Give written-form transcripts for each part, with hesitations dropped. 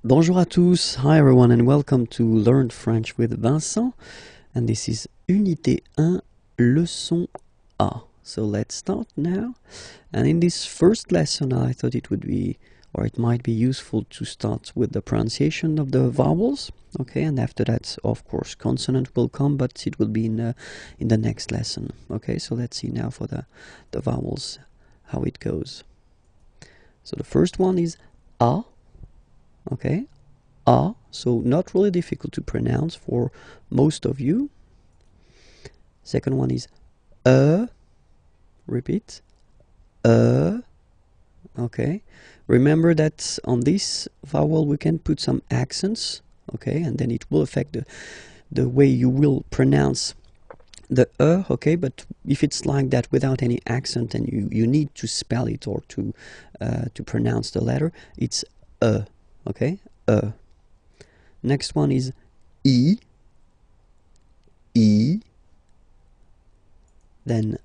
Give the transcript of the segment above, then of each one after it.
Bonjour à tous, hi everyone and welcome to Learn French with Vincent, and this is Unité 1, Leçon A. So let's start now, and in this first lesson I thought it would be, or it might be useful to start with the pronunciation of the vowels, okay, and after that of course consonant will come, but it will be in the next lesson, okay. So let's see now for the vowels how it goes. So the first one is A. Okay, A, so not really difficult to pronounce for most of you. Second one is repeat, okay. Remember that on this vowel we can put some accents, okay, and then it will affect the way you will pronounce the okay, but if it's like that without any accent and you need to spell it or to pronounce the letter, it's okay, Next one is E, then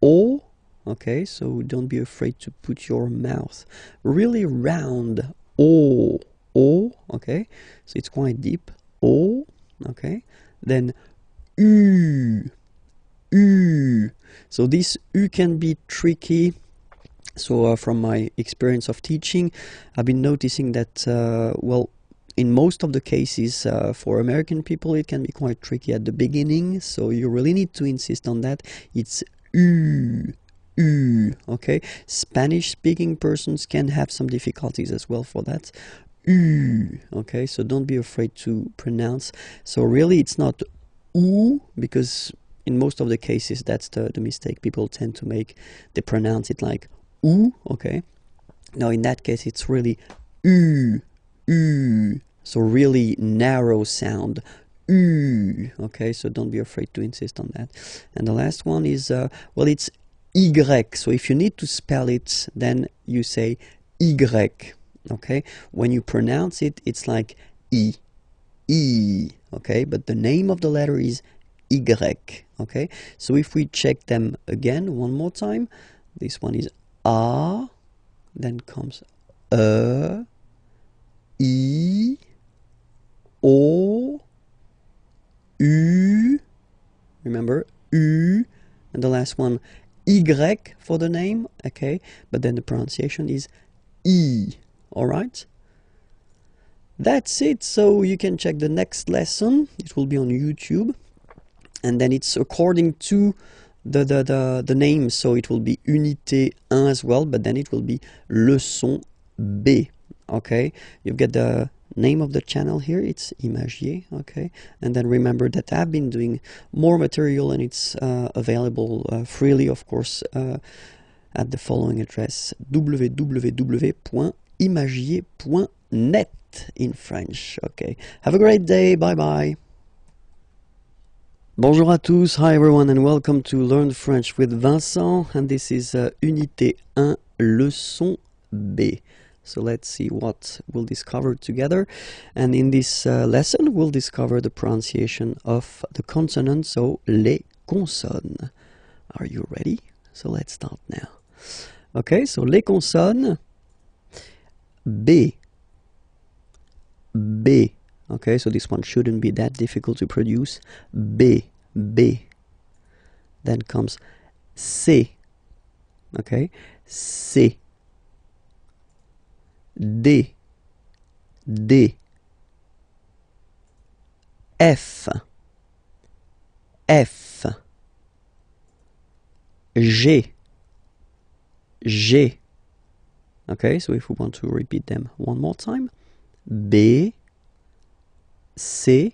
O, okay, so don't be afraid to put your mouth really round, O, okay, so it's quite deep, O, okay, then U, so this U can be tricky. So from my experience of teaching, I've been noticing that, well, in most of the cases, for American people, it can be quite tricky at the beginning, so you really need to insist on that. It's U, okay? Spanish-speaking persons can have some difficulties as well for that. U, okay? So don't be afraid to pronounce. So really, it's not U, because in most of the cases, that's the mistake people tend to make. They pronounce it like U, okay? Now, in that case, it's really U, so really narrow sound, okay, so don't be afraid to insist on that. And the last one is, well, it's Y, so if you need to spell it, then you say Y, okay? When you pronounce it, it's like E, okay? But the name of the letter is Y, okay? So if we check them again one more time, this one is A, then comes I, O, U, remember, U, and the last one, Y for the name, okay, but then the pronunciation is E, alright? That's it, so you can check the next lesson, it will be on YouTube, and then it's according to the name, so it will be Unité 1 as well, but then it will be Leçon B, okay? You get the name of the channel here, it's Imagier, okay? And then remember that I've been doing more material and it's available freely, of course, at the following address, www.imagier.net in French, okay? Have a great day, bye bye. Bonjour à tous, hi everyone and welcome to Learn French with Vincent, and this is Unité 1, Leçon B. So let's see what we'll discover together, and in this lesson we'll discover the pronunciation of the consonants, so les consonnes. Are you ready? So let's start now. Okay, so les consonnes, B, okay, so this one shouldn't be that difficult to produce, B, then comes C, okay, C, D, F, G, okay, so if we want to repeat them one more time, B, C,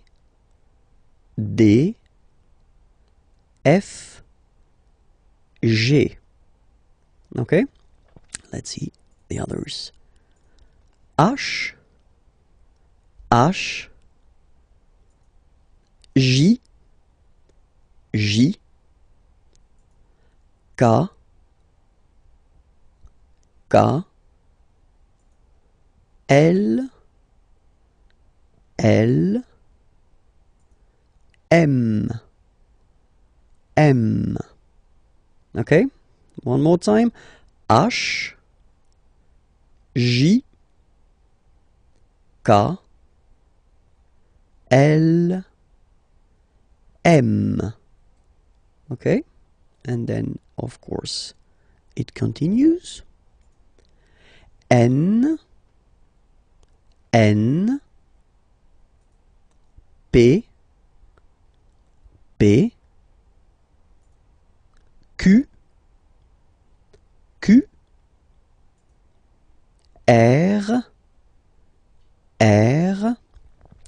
D, F, G. Okay, let's see the others. H, J, K, L, M. Okay, one more time. H, J, K, L, M. Okay, and then of course it continues. N, N, P, P, Q, Q, R, R.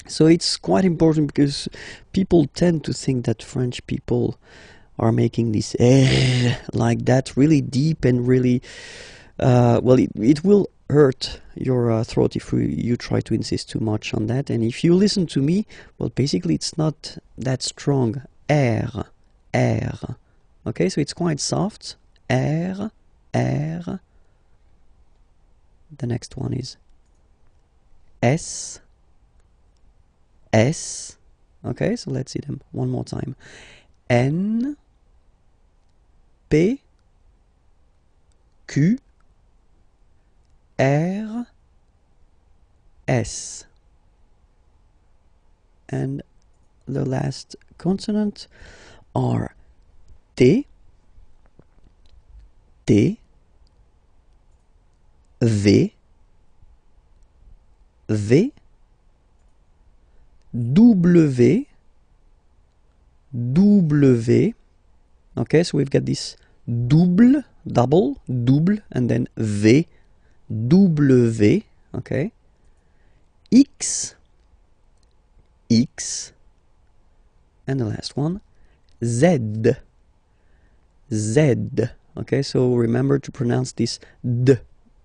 So it's quite important because people tend to think that French people are making this R like that, really deep and really, well, it will hurt your throat if you try to insist too much on that. And if you listen to me, well, basically it's not that strong. R, R. Okay, so it's quite soft. R, R. The next one is S, S. Okay, so let's see them one more time. N, P, Q, R, S. And the last consonant are T, T, V, V, W, W. Okay, so we've got this double, and then V, W. Okay, X, X, and the last one, Z, Z. Okay, so remember to pronounce this D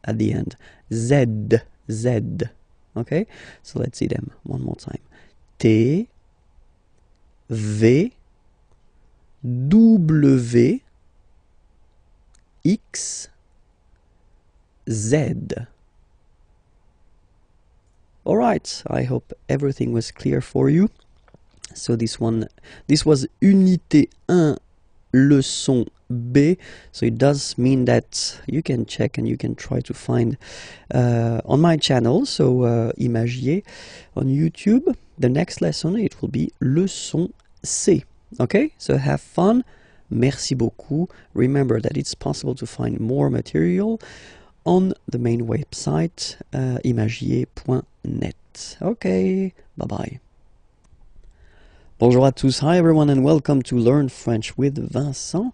at the end. Z, Z. Okay, so let's see them one more time. T, V, W, X, Z. All right, I hope everything was clear for you. So this was Unité 1, Leçon B. So it does mean that you can check and you can try to find on my channel, so Imagier on YouTube. The next lesson, it will be Leçon C. Okay, so have fun. Merci beaucoup. Remember that it's possible to find more material on the main website, imagier.net. Okay, bye-bye. Bonjour à tous. Hi everyone and welcome to Learn French with Vincent.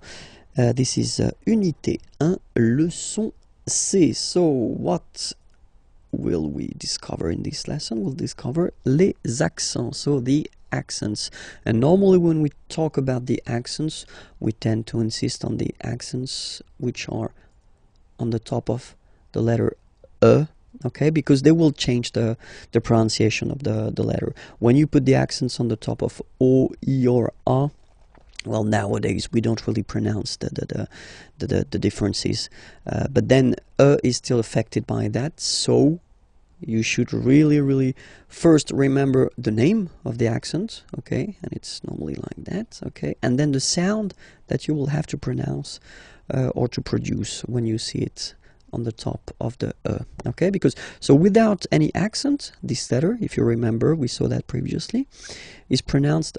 This is Unité 1, Leçon C. So what will we discover in this lesson? We'll discover les accents, so the accents. And normally when we talk about the accents, we tend to insist on the accents which are on the top of the letter E, okay, because they will change the pronunciation of the letter. When you put the accents on the top of O, I, or A, well, nowadays we don't really pronounce the differences, but then E is still affected by that, so you should really first remember the name of the accent, okay, and it's normally like that, okay, and then the sound that you will have to pronounce or to produce when you see it on the top of the okay, because so without any accent, this letter, if you remember, we saw that previously, is pronounced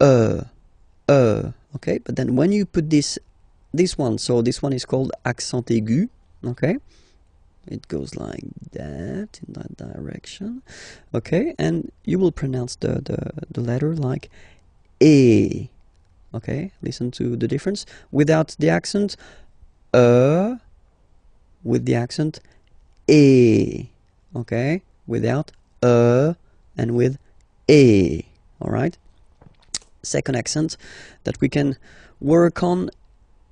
okay, but then when you put this one, so this one is called accent aigu, okay, it goes like that, in that direction, okay, and you will pronounce the letter like A, okay, listen to the difference, without the accent, with the accent, A, okay, without and with A, all right. Second accent that we can work on,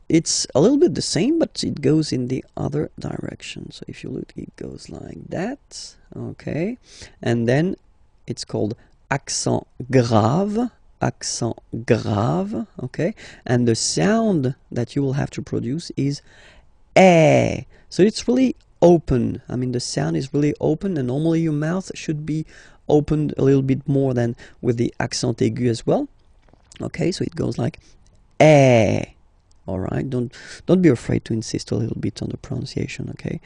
it's a little bit the same, but it goes in the other direction. So if you look, it goes like that, okay, and then it's called accent grave, okay, and the sound that you will have to produce is A. So it's really open. I mean, the sound is really open, and normally your mouth should be opened a little bit more than with the accent aigu as well. Okay, so it goes like A. All right, don't be afraid to insist a little bit on the pronunciation. Okay,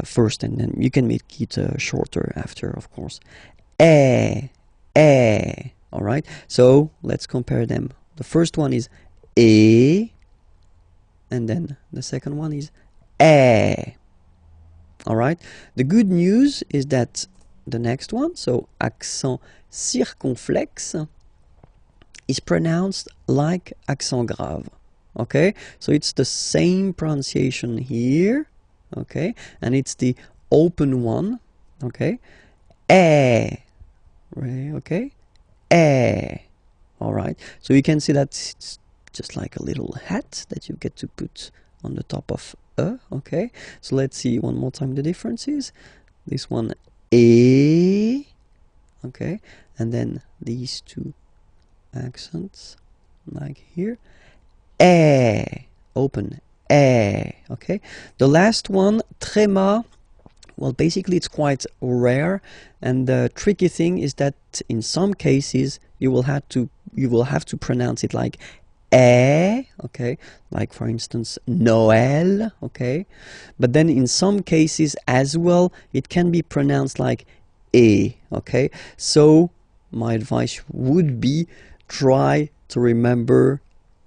first, and then you can make it shorter after, of course. Eh, eh. All right. So let's compare them. The first one is e, and then the second one is eh. All right. The good news is that the next one, so accent circonflexe, is pronounced like accent grave. Okay, so it's the same pronunciation here. Okay, and it's the open one. Okay, eh. Okay, eh. All right, so you can see that it's just like a little hat that you get to put on the top of a. Okay, so let's see one more time the differences. This one, e. Okay, and then these two accents like here, eh, open, eh. Okay, the last one, tréma, well, basically it's quite rare, and the tricky thing is that in some cases you will have to pronounce it like eh. Okay, like for instance Noël. Okay, but then in some cases as well it can be pronounced like e. Okay, so my advice would be try to remember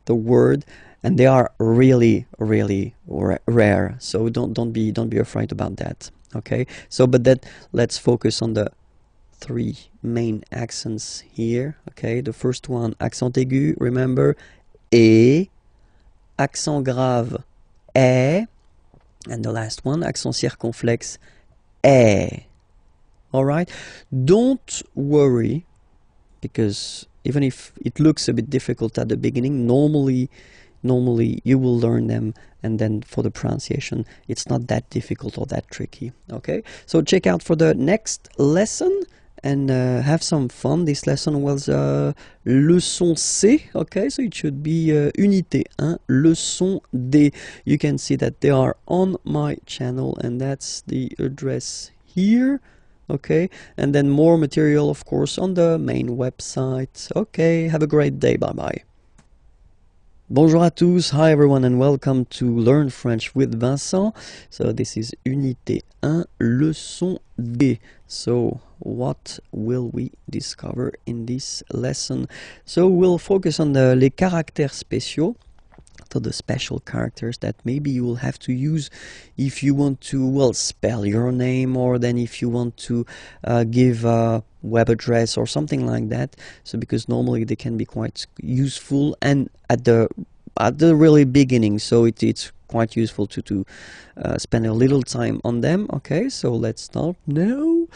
the word, and they are really rare, so don't be afraid about that. Okay, so but that let's focus on the three main accents here. Okay, the first one, accent aigu, remember, e, accent grave, eh, and the last one, accent circonflexe, eh. All right, don't worry, because even if it looks a bit difficult at the beginning, normally you will learn them, and then for the pronunciation it's not that difficult or that tricky. Okay, so check out for the next lesson and have some fun. This lesson was leçon C. Okay, so it should be unité 1, leçon D. You can see that they are on my channel, and that's the address here. Okay, and then more material, of course, on the main website. Okay, have a great day. Bye bye. Bonjour à tous, hi everyone, and welcome to Learn French with Vincent. So this is Unité 1, Leçon D. So what will we discover in this lesson? So we'll focus on les caractères spéciaux, so the special characters that maybe you will have to use if you want to, well, spell your name, or then if you want to give a web address or something like that. So because normally they can be quite useful, and at the really beginning, so it's quite useful to spend a little time on them. Okay, so let's start now.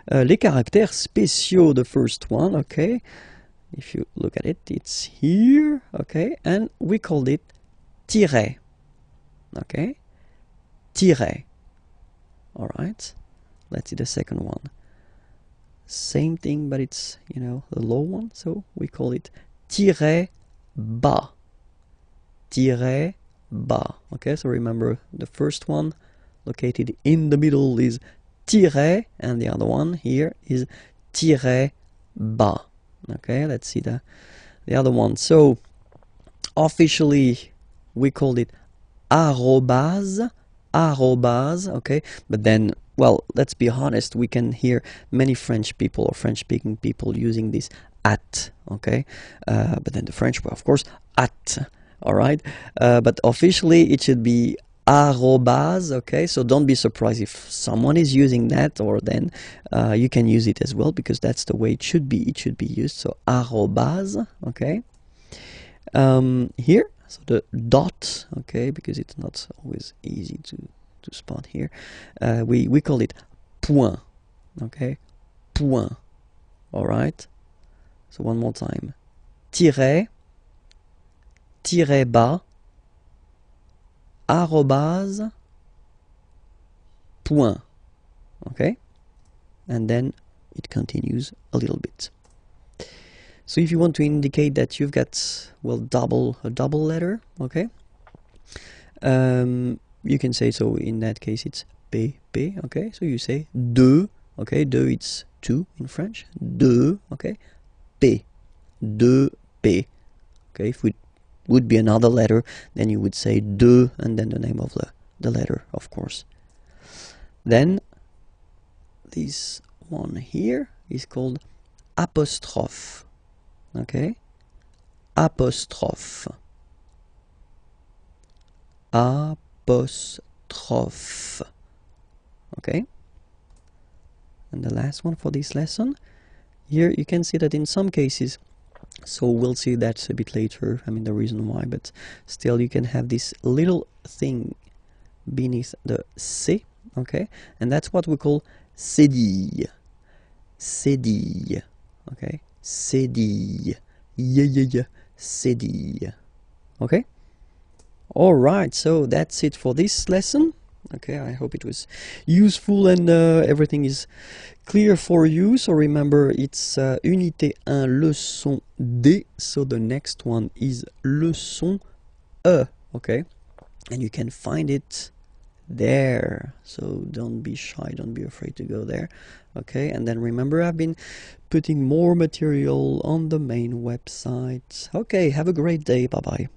Les caractères spéciaux, the first one. Okay, if you look at it, it's here. Okay, and we called it tiret. Okay, tiret. All right, let's see the second one. Same thing, but it's, you know, the low one, so we call it tiret bas. Tiret bas. Okay, so remember the first one located in the middle is tiret, and the other one here is tiret bas. Okay, let's see the other one. So officially we called it arrobase, okay, but then, well, let's be honest, we can hear many French people or French-speaking people using this at. Okay, but then the French were, of course, at. All right, but officially it should be arrobase. Okay, so don't be surprised if someone is using that, or then you can use it as well, because that's the way it should be used. So arrobase. Okay, here, so the dot. Okay, because it's not always easy to spot here, we call it point. Okay, point. All right, so one more time, tiret, tiret bas, arrobase, point. Okay, and then it continues a little bit. So if you want to indicate that you've got, well, a double letter, okay, you can say, so in that case it's P, okay, so you say deux, okay, deux, it's two in French, deux, okay, P, deux, P, okay. If it would be another letter, then you would say deux, and then the name of the letter, of course. Then this one here is called apostrophe. Okay, apostrophe. Apostrophe. Okay, and the last one for this lesson. Here you can see that in some cases, so we'll see that a bit later, I mean the reason why, but still you can have this little thing beneath the C, okay, and that's what we call cédille. Cédille, okay, cédille, yeah, cédille, okay. All right, so that's it for this lesson. Okay, I hope it was useful and everything is clear for you. So remember, it's unité 1, leçon D. So the next one is leçon E. Okay, and you can find it there. So don't be shy, don't be afraid to go there. Okay, and then remember, I've been putting more material on the main website. Okay, have a great day. Bye bye.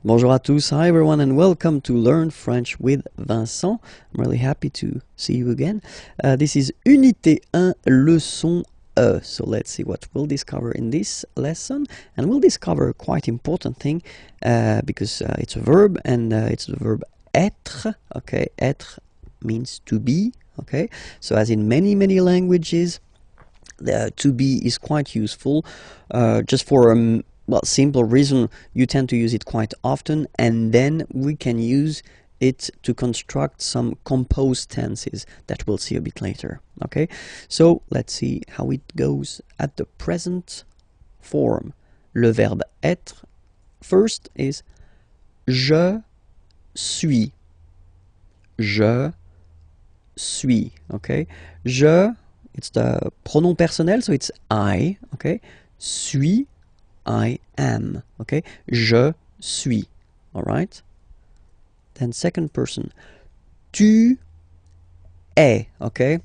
Bonjour à tous, hi everyone, and welcome to Learn French with Vincent. I'm really happy to see you again. This is Unité 1, leçon E. So let's see what we'll discover in this lesson. And we'll discover a quite important thing because it's a verb, and it's the verb être. Okay, être means to be. Okay, so as in many languages, to be is quite useful just for well, simple reason. You tend to use it quite often, and then we can use it to construct some composed tenses that we'll see a bit later. Okay, so let's see how it goes at the present form. Le verbe être first is je suis. Je suis. Okay, je, it's the pronom personnel, so it's I. Okay, suis, I am. Okay, je suis. All right. Then second person, tu es. Okay,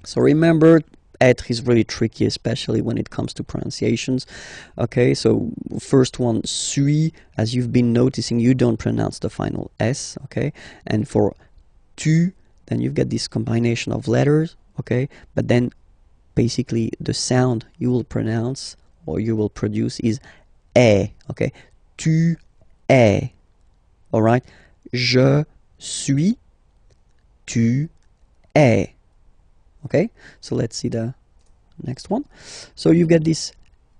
so remember, être is really tricky, especially when it comes to pronunciations. Okay, so first one, suis, as you've been noticing, you don't pronounce the final S. Okay, and for tu, then you've got this combination of letters. Okay, but then basically the sound you will pronounce or you will produce is est. Okay, tu es. All right, je suis, tu es. Okay, so let's see the next one. So you've got this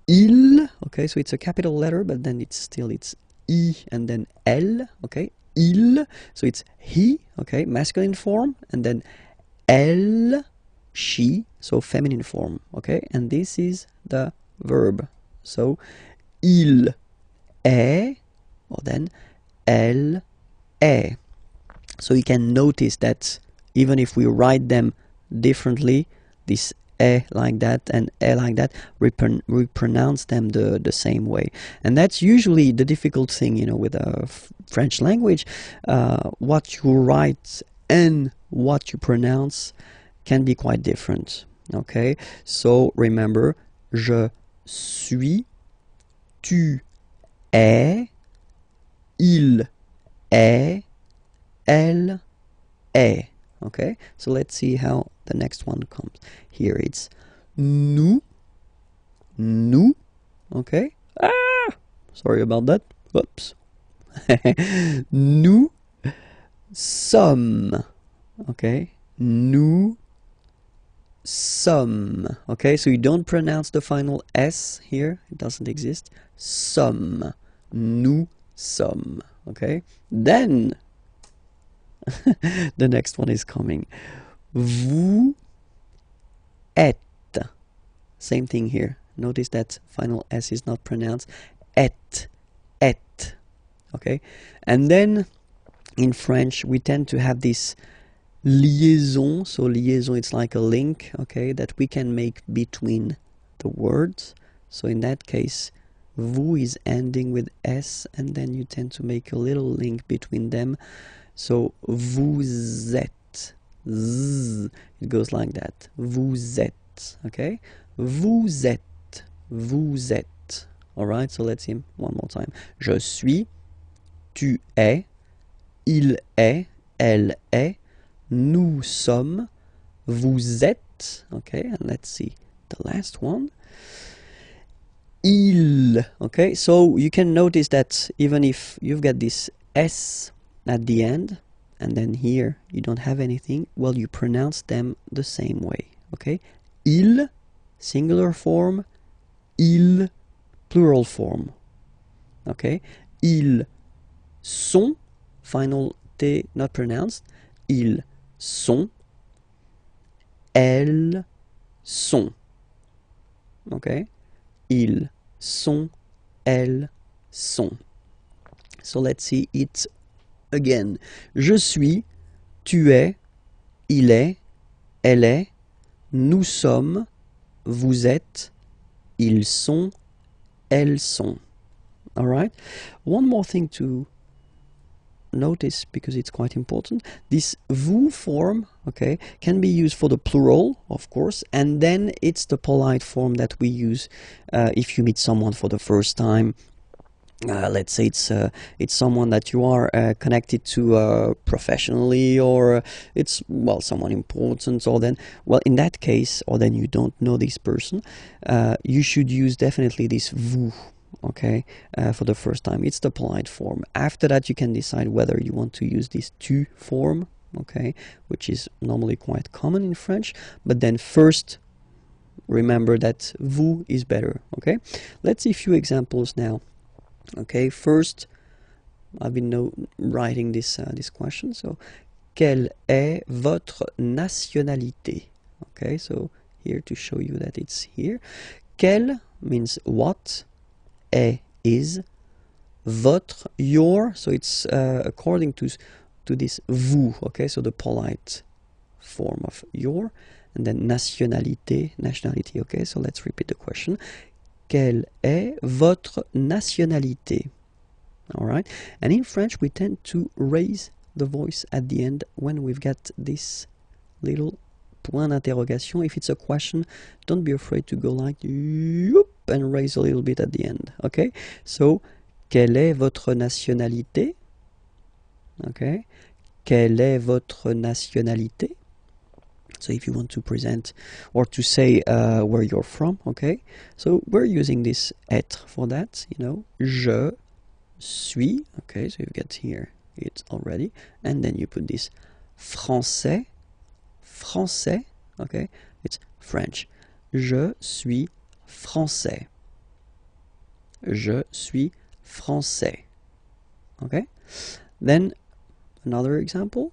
il. Okay, so it's a capital letter, but then it's I and then L. Okay, il. So it's he. Okay, masculine form, and then elle, she. So feminine form. Okay, and this is the verb. So il est, or then elle est. So you can notice that even if we write them differently, this e like that and e like that, we pronounce them the same way. And that's usually the difficult thing, you know, with the French language. What you write and what you pronounce can be quite different. Okay, so remember, je suis, tu es, il est, elle est. Okay, so let's see how the next one comes. Here it's nous. Okay, sorry about that. Whoops. Nous sommes. Okay, nous sommes. Okay, so you don't pronounce the final S here, it doesn't exist. Sommes. Nous sommes. Okay, then the next one is coming. Vous êtes. Same thing here. Notice that final S is not pronounced. Et. Okay, and then in French we tend to have this liaison. So liaison, it's like a link, okay, that we can make between the words. So in that case, vous is ending with S, and then you tend to make a little link between them. So vous êtes, z, it goes like that. Vous êtes, okay? Vous êtes, vous êtes. All right, so let's see one more time. Je suis, tu es, il est, elle est, nous sommes, vous êtes, okay, and let's see the last one, il, okay, so you can notice that even if you've got this S at the end, and then here you don't have anything, well, you pronounce them the same way, okay, il, singular form, il, plural form, okay, ils sont, final T not pronounced, ils sont, elles sont, okay, ils sont, elles sont. So let's see it again. Je suis, tu es, il est, elle est, nous sommes, vous êtes, ils sont, elles sont. All right? One more thing to notice, because it's quite important. This vous form, okay, can be used for the plural, of course, and then it's the polite form that we use if you meet someone for the first time. Let's say it's someone that you are connected to professionally, or it's, well, someone important, or then, well, in that case, or then you don't know this person, you should use definitely this vous, okay, for the first time. It's the polite form. After that, you can decide whether you want to use this tu form, okay, which is normally quite common in French, but then first remember that vous is better, okay. Let's see a few examples now. Okay, first, I've been writing this question. So, quelle est votre nationalité? Okay, so here to show you that it's here. Quelle means what, est is, votre, your. So it's according to this vous. Okay, so the polite form of your, and then nationalité, nationality. Okay, so let's repeat the question. Quelle est votre nationalité? All right. And in French, we tend to raise the voice at the end when we've got this little point d'interrogation. If it's a question, don't be afraid to go like yoop and raise a little bit at the end. Okay. So, quelle est votre nationalité? Okay. Quelle est votre nationalité? So if you want to present or to say where you're from, okay? So we're using this être for that, you know. Je suis, okay, so you've got here it already. And then you put this français, français, okay? It's French. Je suis français. Je suis français. Okay? Then another example.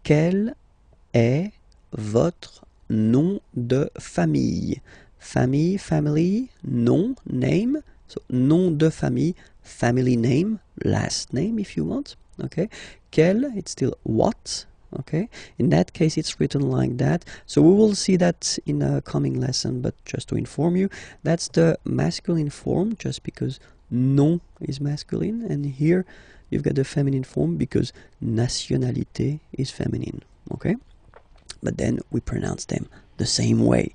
Quel est votre nom de famille? Famille, family, nom, name. So nom de famille, family name, last name if you want. Okay. Quel, it's still what. Okay. In that case, it's written like that. So we will see that in a coming lesson, but just to inform you, that's the masculine form, just because nom is masculine, and here you've got the feminine form because nationalité is feminine. Okay. But then we pronounce them the same way.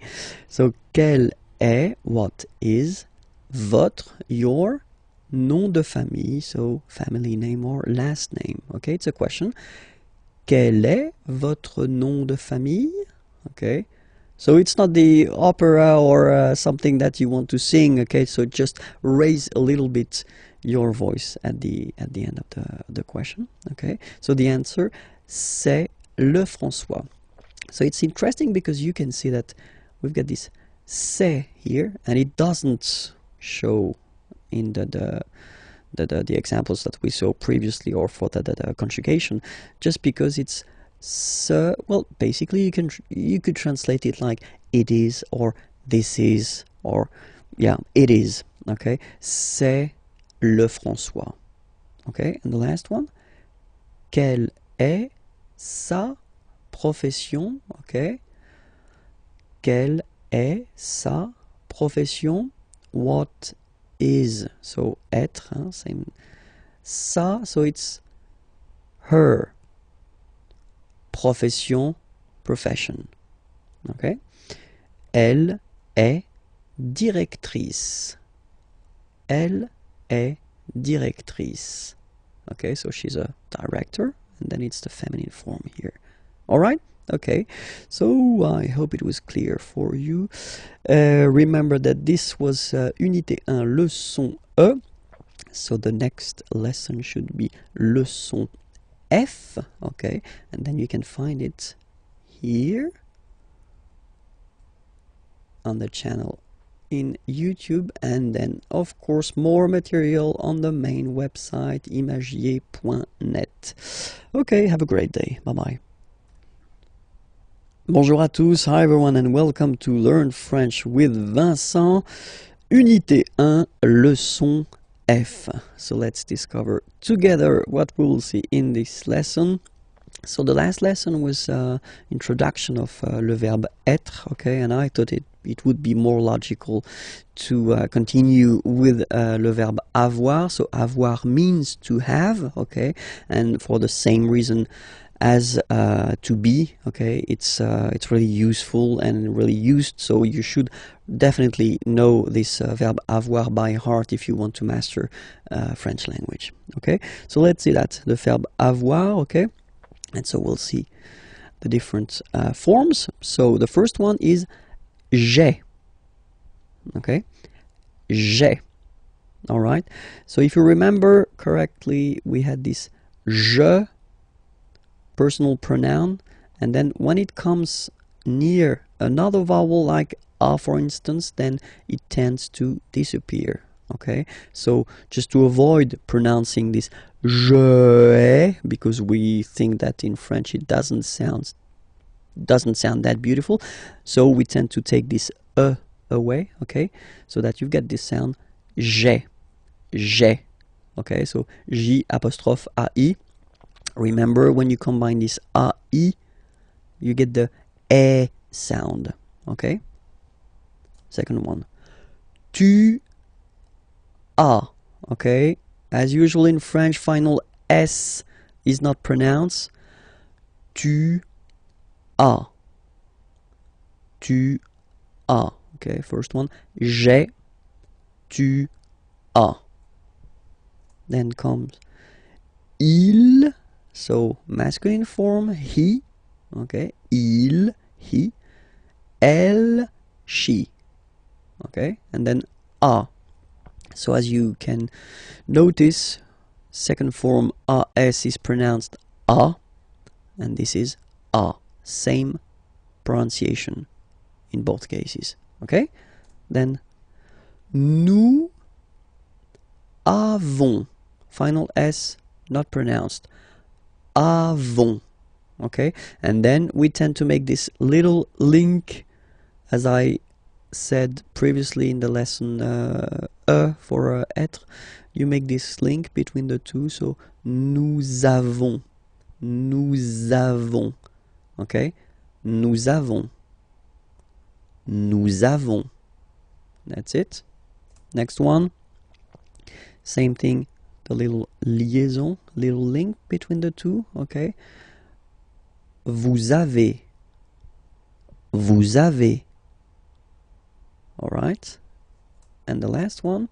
So, quel est, what is, votre, your, nom de famille, so family name or last name. Okay, it's a question. Quel est votre nom de famille? Okay, so it's not the opera or something that you want to sing. Okay, so just raise a little bit your voice at the end of the question. Okay, so the answer, c'est Lefrançois. So it's interesting because you can see that we've got this c'est here, and it doesn't show in the examples that we saw previously, or for the conjugation, just because it's so, well, basically you could translate it like it is, or this is, or yeah, it is. Okay, c'est Lefrançois. Okay, and the last one, quelle est sa profession? Okay, quelle est sa profession? What is, so être, hein, same, sa, so it's her, profession, profession. Okay, elle est directrice. Elle est directrice. Okay, so she's a director, and then it's the feminine form here. Alright? Okay, so I hope it was clear for you. Remember that this was Unité 1, leçon E. So the next lesson should be leçon F, okay? And then you can find it here on the channel in YouTube, and then of course more material on the main website imagier.net. Okay, have a great day. Bye bye. Bonjour à tous, hi everyone, and welcome to Learn French with Vincent, Unité 1, leçon F. So let's discover together what we will see in this lesson. So the last lesson was introduction of le verbe être, okay, and I thought it would be more logical to continue with le verbe avoir. So avoir means to have, okay, and for the same reason as to be, okay, it's really useful and really used, so you should definitely know this verb avoir by heart if you want to master French language, okay. So let's see that, the verb avoir, okay, and so we'll see the different forms. So the first one is j'ai, okay, j'ai, all right. So if you remember correctly, we had this je personal pronoun, and then when it comes near another vowel like a, for instance, then it tends to disappear, okay. So just to avoid pronouncing this je, because we think that in French it doesn't sound that beautiful, so we tend to take this e away, okay, so that you get this sound j'ai, okay. So j apostrophe ai. Remember, when you combine this a-i, you get the e sound, okay? Second one, tu as, okay? As usual in French, final S is not pronounced. Tu as. Tu as, okay? First one, j'ai, tu as. Then comes il. So masculine form, he, okay, il, he, elle, she, okay, and then a. So as you can notice, second form as is pronounced a, and this is a. Same pronunciation in both cases, okay. Then nous avons, final S not pronounced, avons, okay, and then we tend to make this little link, as I said previously in the lesson for être. You make this link between the two, so nous avons, okay, nous avons, that's it. Next one, same thing, the little liaison, little link between the two, okay. Vous avez, all right. And the last one,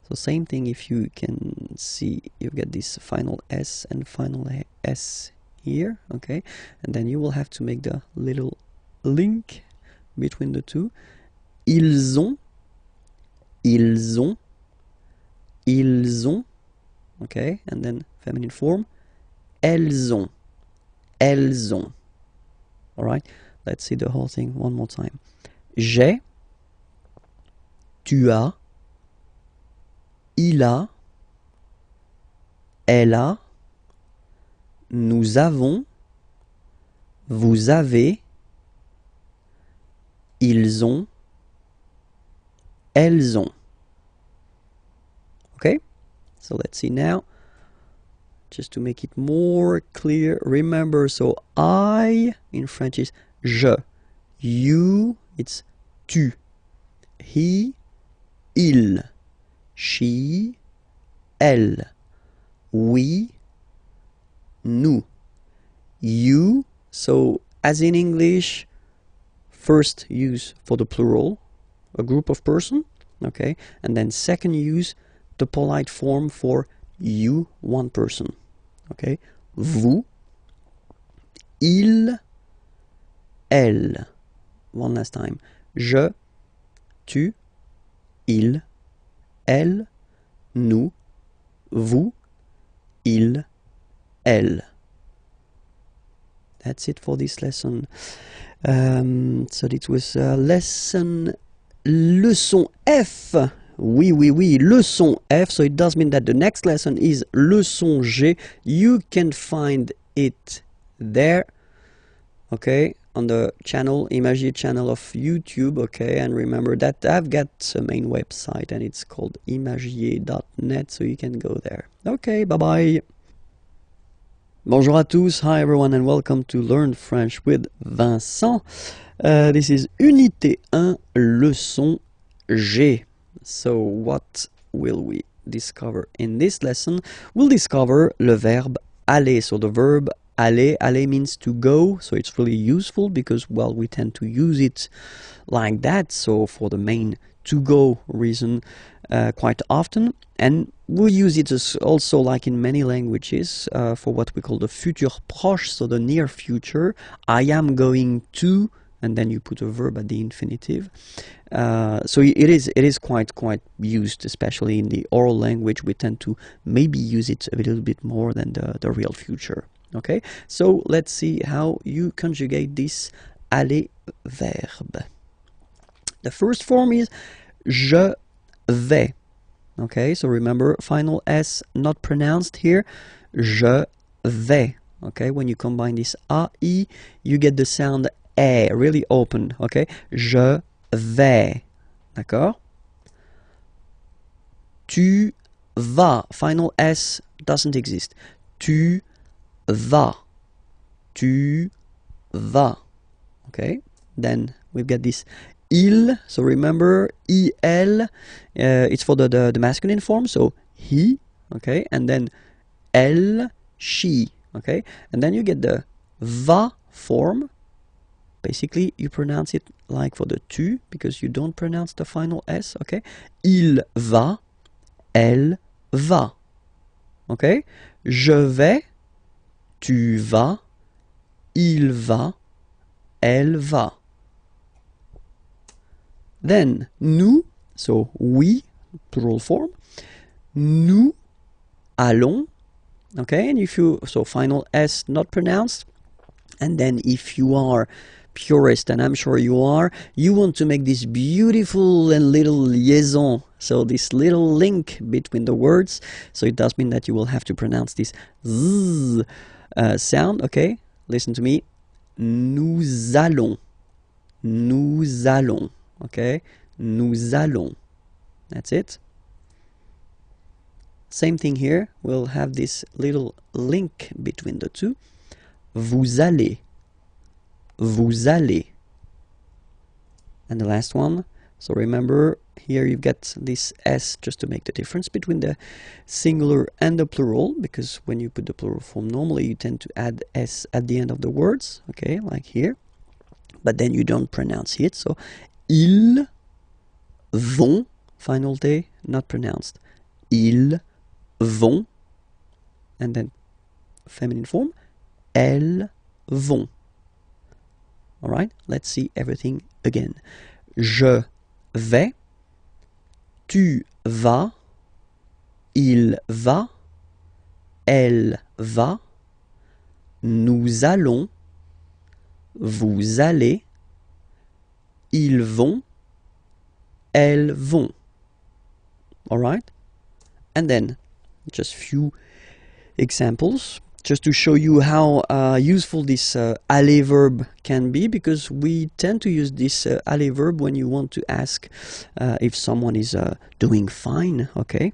so same thing, if you can see, you get this final S and final S here, okay, and then you will have to make the little link between the two. Ils ont, okay, and then feminine form, elles ont, all right. Let's see the whole thing one more time. J'ai, tu as, il a, elle a, nous avons, vous avez, ils ont, elles ont. Okay, so let's see now, just to make it more clear. Remember, so I in French is je, you it's tu, he, il, she, elle, we, nous, you. So as in English, first use for the plural, a group of person, okay, and then second use the polite form for you, one person, okay. Vous, il, elle. One last time. Je, tu, il, elle, nous, vous, il, elle. That's it for this lesson. So it was leçon F. Oui, oui, oui, leçon F. So it does mean that the next lesson is leçon G. You can find it there, okay, on the channel, Imagier channel of YouTube, okay, and remember that I've got a main website and it's called imagier.net, so you can go there. Okay, bye-bye. Bonjour à tous, hi everyone, and welcome to Learn French with Vincent. This is Unité 1, leçon G. So what will we discover in this lesson? We'll discover le verbe aller. So the verb aller, aller means to go, so it's really useful because, well, we tend to use it like that, so for the main to go reason quite often. And we'll use it as also, like in many languages, for what we call the futur proche, so the near future. I am going to, and then you put a verb at the infinitive. So it is quite used, especially in the oral language. We tend to maybe use it a little bit more than the real future. Okay, so let's see how you conjugate this aller verb. The first form is je vais. Okay, so remember, final S not pronounced here. Je vais. Okay, when you combine this A, I, you get the sound E, really open. Okay, je vais. D'accord? Tu vas. Final S doesn't exist. Tu vas. Tu vas. Okay, then we've got this il, so remember, il, it's for the masculine form, so he, okay, and then elle, she, okay, and then you get the va form. Basically, you pronounce it like for the tu, because you don't pronounce the final S, okay, il va, elle va, okay, je vais, tu vas, il va, elle va. Then nous, so we, plural form, nous allons, okay, and if you, so final S not pronounced, and then if you are purist, and I'm sure you are, you want to make this beautiful and little liaison, so this little link between the words, so it does mean that you will have to pronounce this z sound, okay, listen to me, nous allons, nous allons. Okay, nous allons. That's it. Same thing here. We'll have this little link between the two. Vous allez. Vous allez. And the last one. So remember, here you've got this S just to make the difference between the singular and the plural, because when you put the plural form, normally you tend to add S at the end of the words. Okay, like here. But then you don't pronounce it. So ils vont, final T not pronounced. Ils vont, and then feminine form, elles vont. All right, let's see everything again. Je vais, tu vas, il va, elle va, nous allons, vous allez, ils vont, elles vont. All right? And then just few examples just to show you how useful this aller verb can be, because we tend to use this aller verb when you want to ask if someone is doing fine, okay?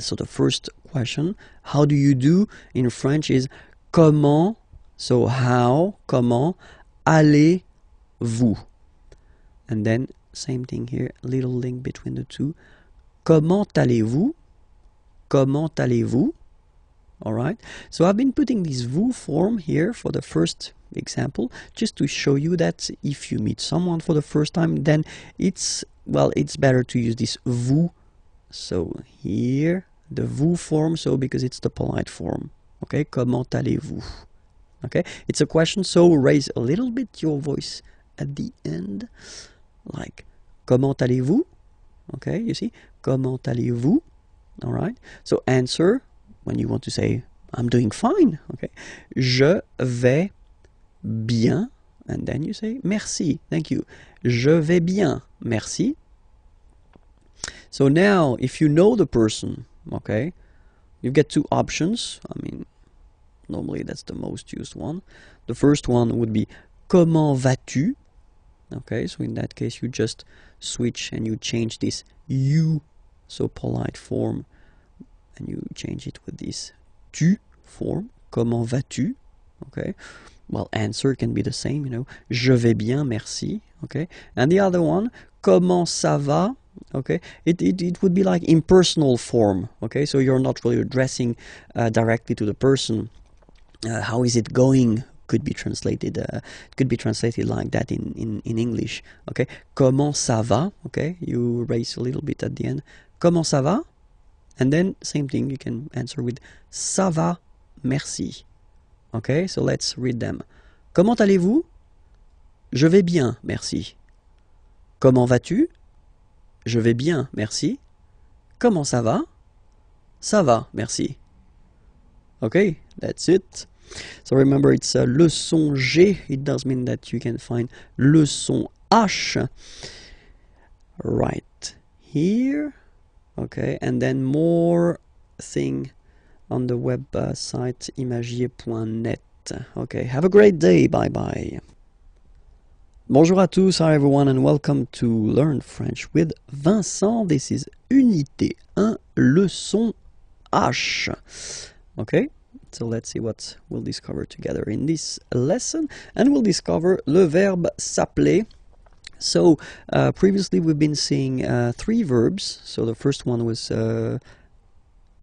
So the first question, how do you do in French, is comment, so how, comment, allez-vous? And then same thing here, little link between the two. Comment allez-vous? Comment allez-vous? All right. So I've been putting this vous form here for the first example, just to show you that if you meet someone for the first time, then it's better to use this vous. So here, the vous form, so because it's the polite form. Okay, comment allez-vous? Okay, it's a question, so raise a little bit your voice at the end, like comment allez-vous? Okay, you see, comment allez-vous? All right, so answer when you want to say I'm doing fine. Okay, je vais bien, and then you say merci, thank you. Je vais bien, merci. So now, if you know the person, okay, you get two options. I mean, normally that's the most used one. The first one would be comment vas-tu? Okay, so in that case you just switch and you change this you, so polite form, and you change it with this tu form. Comment vas-tu? Okay, well, answer can be the same, you know, je vais bien, merci. Okay, and the other one, comment ça va? Okay, it would be like impersonal form. Okay, so you're not really addressing directly to the person. How is it going? Could be translated. Could be translated like that in English. Okay, comment ça va? Okay, you raise a little bit at the end. Comment ça va? And then same thing. You can answer with ça va, merci. Okay, so let's read them. Comment allez-vous? Je vais bien, merci. Comment vas-tu? Je vais bien, merci. Comment ça va? Ça va, merci. Okay, that's it. So remember, it's le son G. It does mean that you can find le son H right here. Okay, and then more thing on the website imagier.net. Okay, have a great day. Bye bye. Bonjour à tous, hi everyone, and welcome to Learn French with Vincent. This is Unité 1, leçon H. Okay, so let's see what we'll discover together in this lesson. And we'll discover le verbe s'appeler. So previously we've been seeing three verbs. So the first one was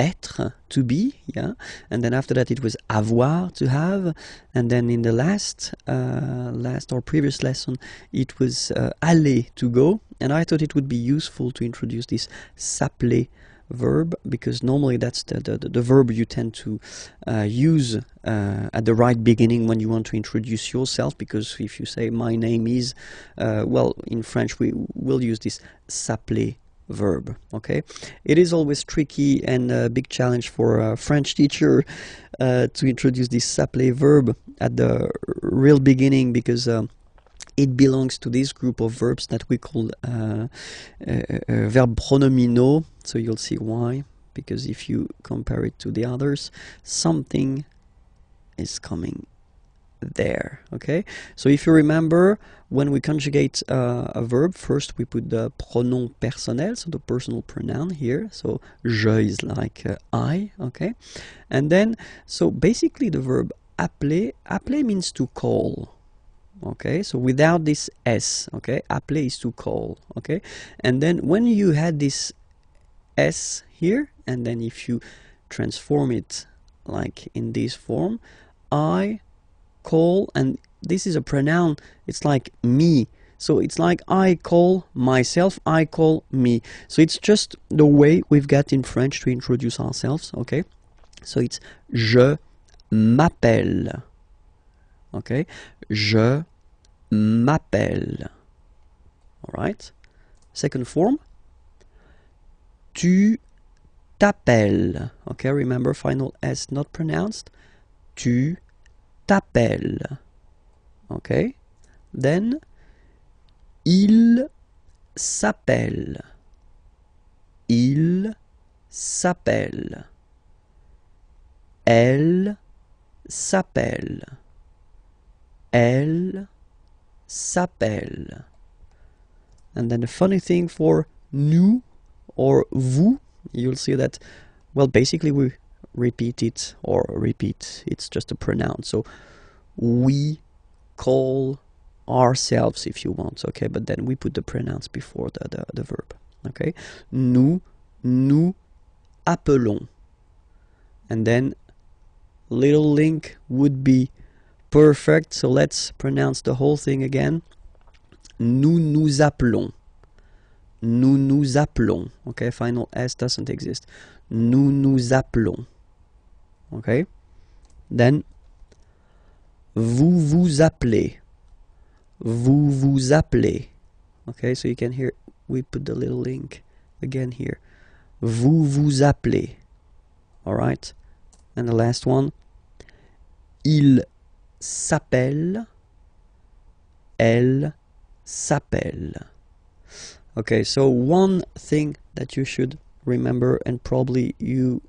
être, to be, yeah, and then after that it was avoir, to have, and then in the last or previous lesson it was aller, to go. And I thought it would be useful to introduce this s'appeler verb, because normally that's the verb you tend to use at the right beginning when you want to introduce yourself, because if you say my name is, well, in French we will use this s'appeler verb. Okay, it is always tricky and a big challenge for a French teacher to introduce this s'appeler verb at the real beginning, because it belongs to this group of verbs that we call verb pronominaux. So you'll see why, because if you compare it to the others, something is coming there. Okay, so if you remember, when we conjugate a verb, first we put the pronom personnel, so the personal pronoun here. So je is like I. Okay, and then so basically the verb appeler means to call. Okay, so without this s, okay, appeler is to call. Okay, and then when you had this s here, and then if you transform it like in this form, I call, and this is a pronoun, it's like me, so it's like I call myself, I call me. So it's just the way we've got in French to introduce ourselves. Okay, so it's je m'appelle. Okay, je m'appelle. All right, second form, tu t'appelles. Okay, remember, final S not pronounced. Tu t'appelles. Okay, then il s'appelle. Il s'appelle. Elle s'appelle. Elle s'appelle. And then the funny thing for nous or vous, you'll see that, well, basically we repeat it, or repeat, it's just a pronoun. So we call ourselves, if you want, okay, but then we put the pronouns before the verb. Okay, nous appelons. And then little link would be perfect, so let's pronounce the whole thing again. Nous appelons. Nous appelons. Okay, final S doesn't exist. Nous appelons. Okay, then Vous vous appelez. Vous vous appelez. Okay, so you can hear, we put the little link again here. Vous vous appelez. Alright? And the last one. Il s'appelle. Elle s'appelle. Okay, so one thing that you should remember, and probably you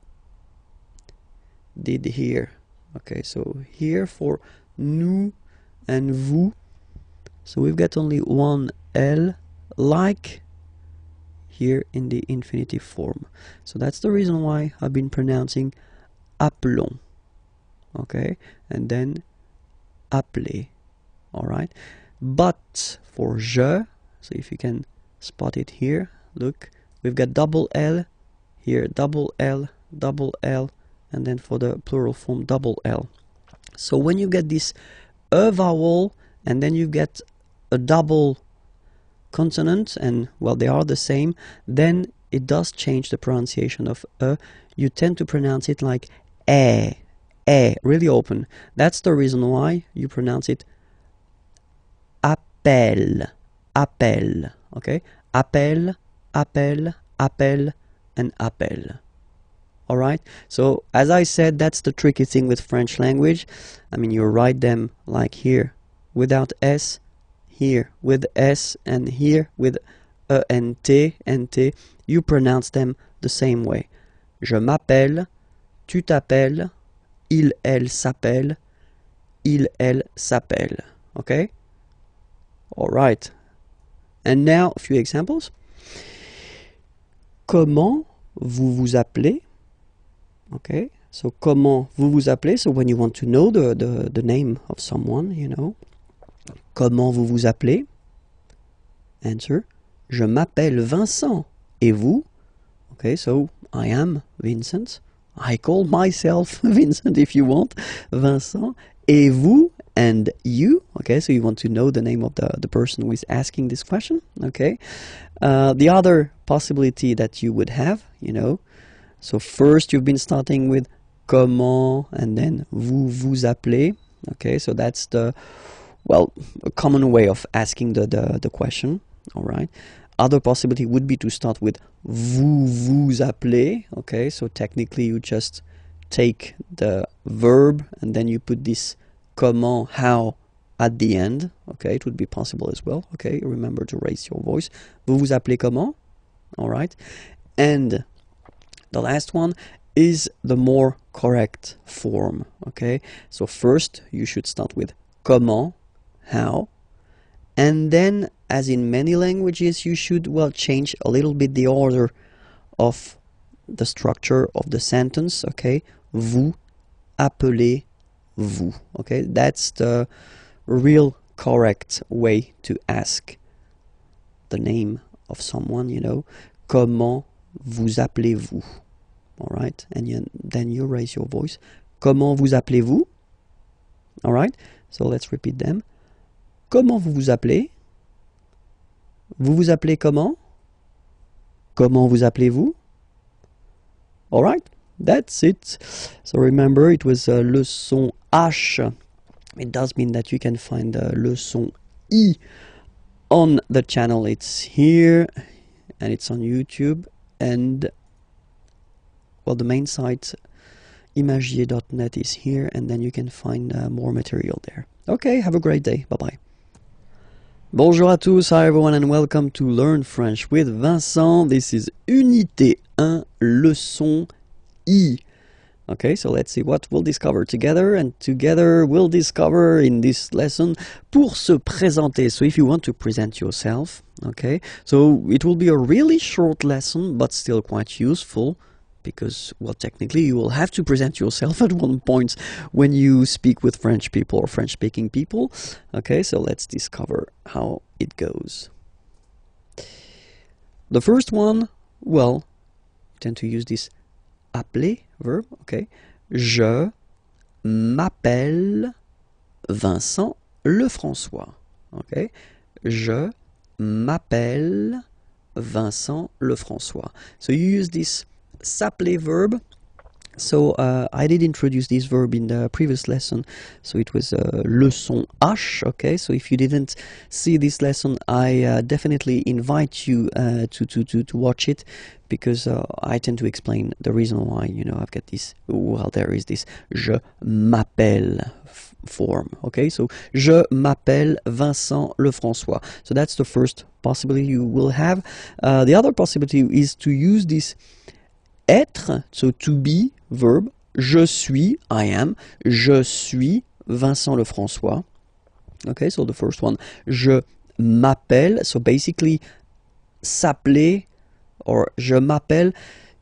did here. Okay, so here for nous and vous, so we've got only one L, like here in the infinitive form. So that's the reason why I've been pronouncing appelons. Okay, and then appeler. Alright, but for je, so if you can spot it here, look, we've got double L here, double L, and then for the plural form double L. So when you get this E vowel and then you get a double consonant, and well, they are the same, then it does change the pronunciation of E. You tend to pronounce it like really open. That's the reason why you pronounce it appel, appel. Okay, appel, appel, appel, and appel. Alright, so as I said, that's the tricky thing with French language. I mean, you write them like here without S, here with S, and here with E and T, you pronounce them the same way. Je m'appelle, tu t'appelles, il, elle s'appelle, il, elle s'appelle. Okay? Alright. And now, a few examples. Comment vous vous appelez? Okay, so comment vous vous appelez? So when you want to know the name of someone, you know. Comment vous vous appelez? Answer. Je m'appelle Vincent. Et vous? Okay, so I am Vincent. I call myself Vincent if you want. Vincent. Et vous? And you? Okay, so you want to know the name of the person who is asking this question. Okay. The other possibility that you would have, you know. So first you've been starting with comment and then vous vous appelez. Okay, so that's the, well, a common way of asking the question. All right. Other possibility would be to start with vous vous appelez. Okay, so technically you just take the verb and then you put this comment, how, at the end. Okay, it would be possible as well. Okay, remember to raise your voice. Vous vous appelez comment? All right. And the last one is the more correct form, okay? So first, you should start with comment, how, and then, as in many languages, you should, well, change a little bit the order of the structure of the sentence, okay? Vous appelez vous, okay? That's the real correct way to ask the name of someone, you know? Comment vous appelez-vous? Alright, and then you raise your voice. Comment vous appelez-vous? Alright, so let's repeat them. Comment vous vous appelez? Vous vous appelez comment? Comment vous appelez-vous? Alright, that's it. So remember, it was le son H. It does mean that you can find le son I on the channel. It's here, and it's on YouTube. And well, the main site imagier.net is here, and then you can find more material there. Okay, have a great day. Bye-bye. Bonjour à tous, hi everyone, and welcome to Learn French with Vincent. This is Unité 1, leçon I. Okay, so let's see what we'll discover together, and together we'll discover in this lesson pour se présenter. So if you want to present yourself, okay, so it will be a really short lesson, but still quite useful, because, well, technically you will have to present yourself at one point when you speak with French people or French-speaking people. Okay, so let's discover how it goes. The first one, well, tend to use this appeler verb, okay. Je m'appelle Vincent Lefrançois, okay. Je m'appelle Vincent Lefrançois. So you use this s'appeler verb So I did introduce this verb in the previous lesson, so it was leçon H. Okay, so if you didn't see this lesson, I definitely invite you to watch it, because I tend to explain the reason why, you know, I've got this, well, there is this je m'appelle form. Okay, so je m'appelle Vincent Lefrançois. So that's the first possibility you will have. The other possibility is to use this être, so to be verb, je suis, I am, je suis Vincent Lefrançois. Okay, so the first one, je m'appelle, so basically s'appeler or je m'appelle,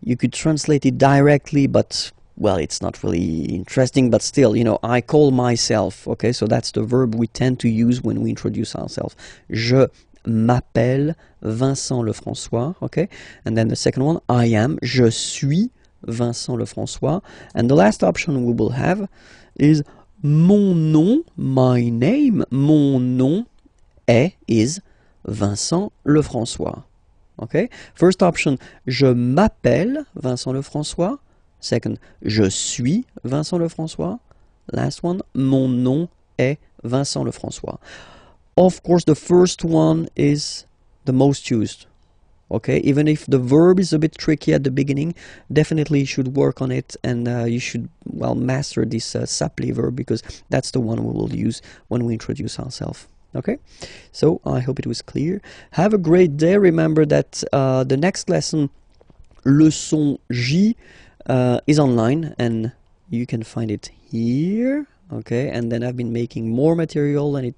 you could translate it directly, but well, it's not really interesting, but still, you know, I call myself. Okay, so that's the verb we tend to use when we introduce ourselves. Je m'appelle Vincent Lefrançois. Okay, and then the second one, I am, je suis Vincent Lefrançois. And the last option we will have is mon nom, my name, mon nom is Vincent Lefrançois. Okay, first option, je m'appelle Vincent Lefrançois. Second, je suis Vincent Lefrançois. Last one, mon nom est Vincent Lefrançois. Of course, the first one is the most used. Okay, even if the verb is a bit tricky at the beginning, definitely you should work on it, and you should, well, master this s'appeler verb, because that's the one we will use when we introduce ourselves. Okay, so I hope it was clear. Have a great day. Remember that the next lesson, leçon J, is online, and you can find it here. Okay, and then I've been making more material, and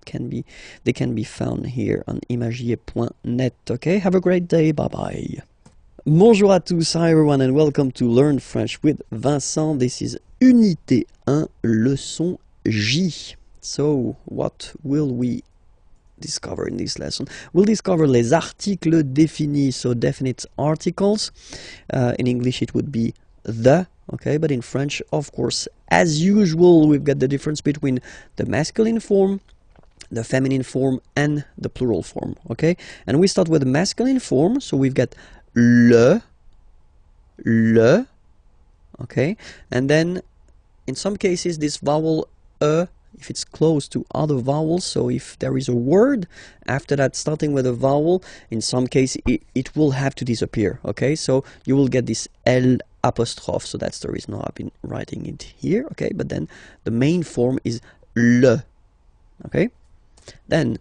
they can be found here on imagier.net. Okay, have a great day. Bye bye. Bonjour à tous, hi everyone, and welcome to Learn French with Vincent. This is Unité 1, leçon J. So, what will we discover in this lesson? We'll discover les articles définis, so definite articles. In English it would be the, okay, but in French, of course, as usual, we've got the difference between the masculine form, the feminine form, and the plural form. Okay, and we start with the masculine form, so we've got le, okay, and then in some cases this vowel if it's close to other vowels, so if there is a word after that starting with a vowel, in some case it will have to disappear. Okay, so you will get this L apostrophe, so that's the reason why I've been writing it here. Okay, but then the main form is le. Okay, then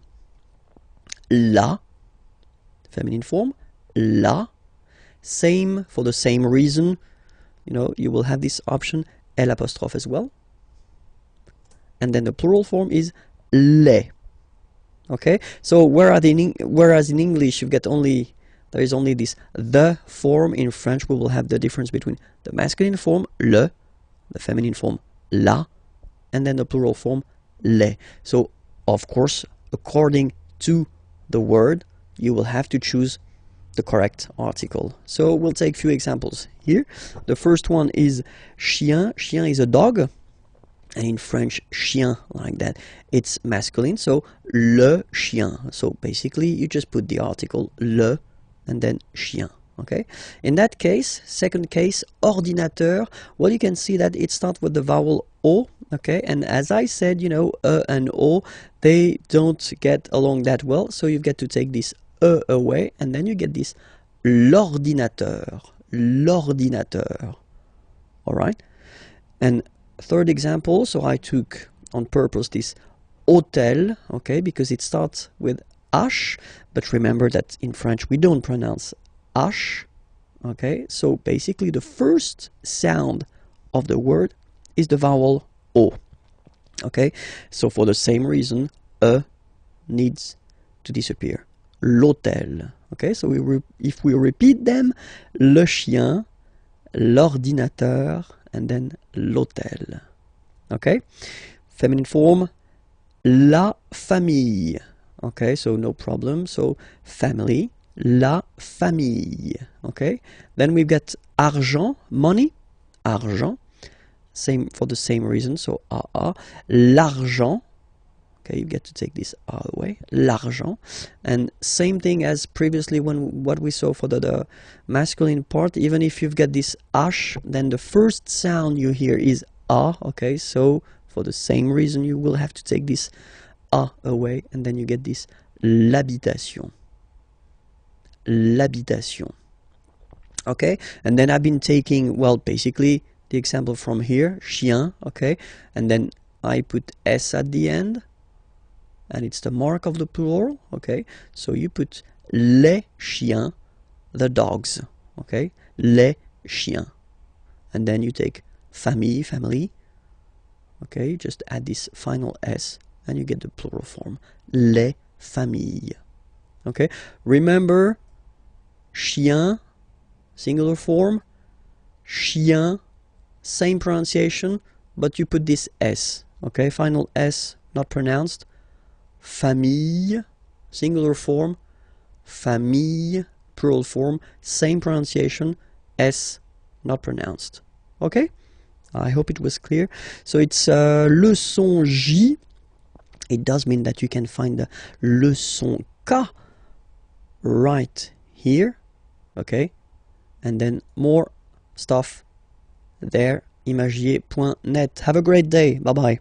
la, feminine form, la, same, for the same reason, you know, you will have this option L apostrophe as well. And then the plural form is les. Okay, so whereas in English you've got there is only this the form, in French we will have the difference between the masculine form le, the feminine form la, and then the plural form les. So of course, according to the word, you will have to choose the correct article. So we'll take a few examples here. The first one is chien. Chien is a dog. And in French, chien, like that, it's masculine, so le chien. So basically, you just put the article le and then chien. Okay. In that case, second case, ordinateur. Well, you can see that it starts with the vowel o. Okay, and as I said, you know, and o, they don't get along that well. So you get to take this away, and then you get this l'ordinateur. L'ordinateur. All right, and third example, so I took on purpose this hôtel, okay, because it starts with H, but remember that in French we don't pronounce H, okay, so basically the first sound of the word is the vowel O, okay, so for the same reason, needs to disappear. L'hôtel, okay, so if we repeat them, le chien, l'ordinateur, and then l'hôtel. Okay, feminine form, la famille. Okay, so no problem. So family, la famille. Okay, then we've got argent, money, argent. Same for the same reason. So l'argent. Okay, you get to take this out of the way. L'argent. And same thing as previously when what we saw for the masculine part. Even if you've got this H, then the first sound you hear is A. Okay, so for the same reason you will have to take this A away, and then you get this l'habitation. L'habitation. Okay, and then I've been taking, well, basically the example from here, chien, okay, and then I put S at the end, and it's the mark of the plural, okay, so you put les chiens, the dogs, okay, les chiens, and then you take famille, family, okay, just add this final S, and you get the plural form, les familles, okay, remember, chien, singular form, chien, same pronunciation, but you put this S, okay, final S, not pronounced, famille, singular form, famille, plural form, same pronunciation, S, not pronounced, okay, I hope it was clear. So it's leçon J, it does mean that you can find the leçon K right here, okay, and then more stuff there, imagier.net. Have a great day. Bye bye.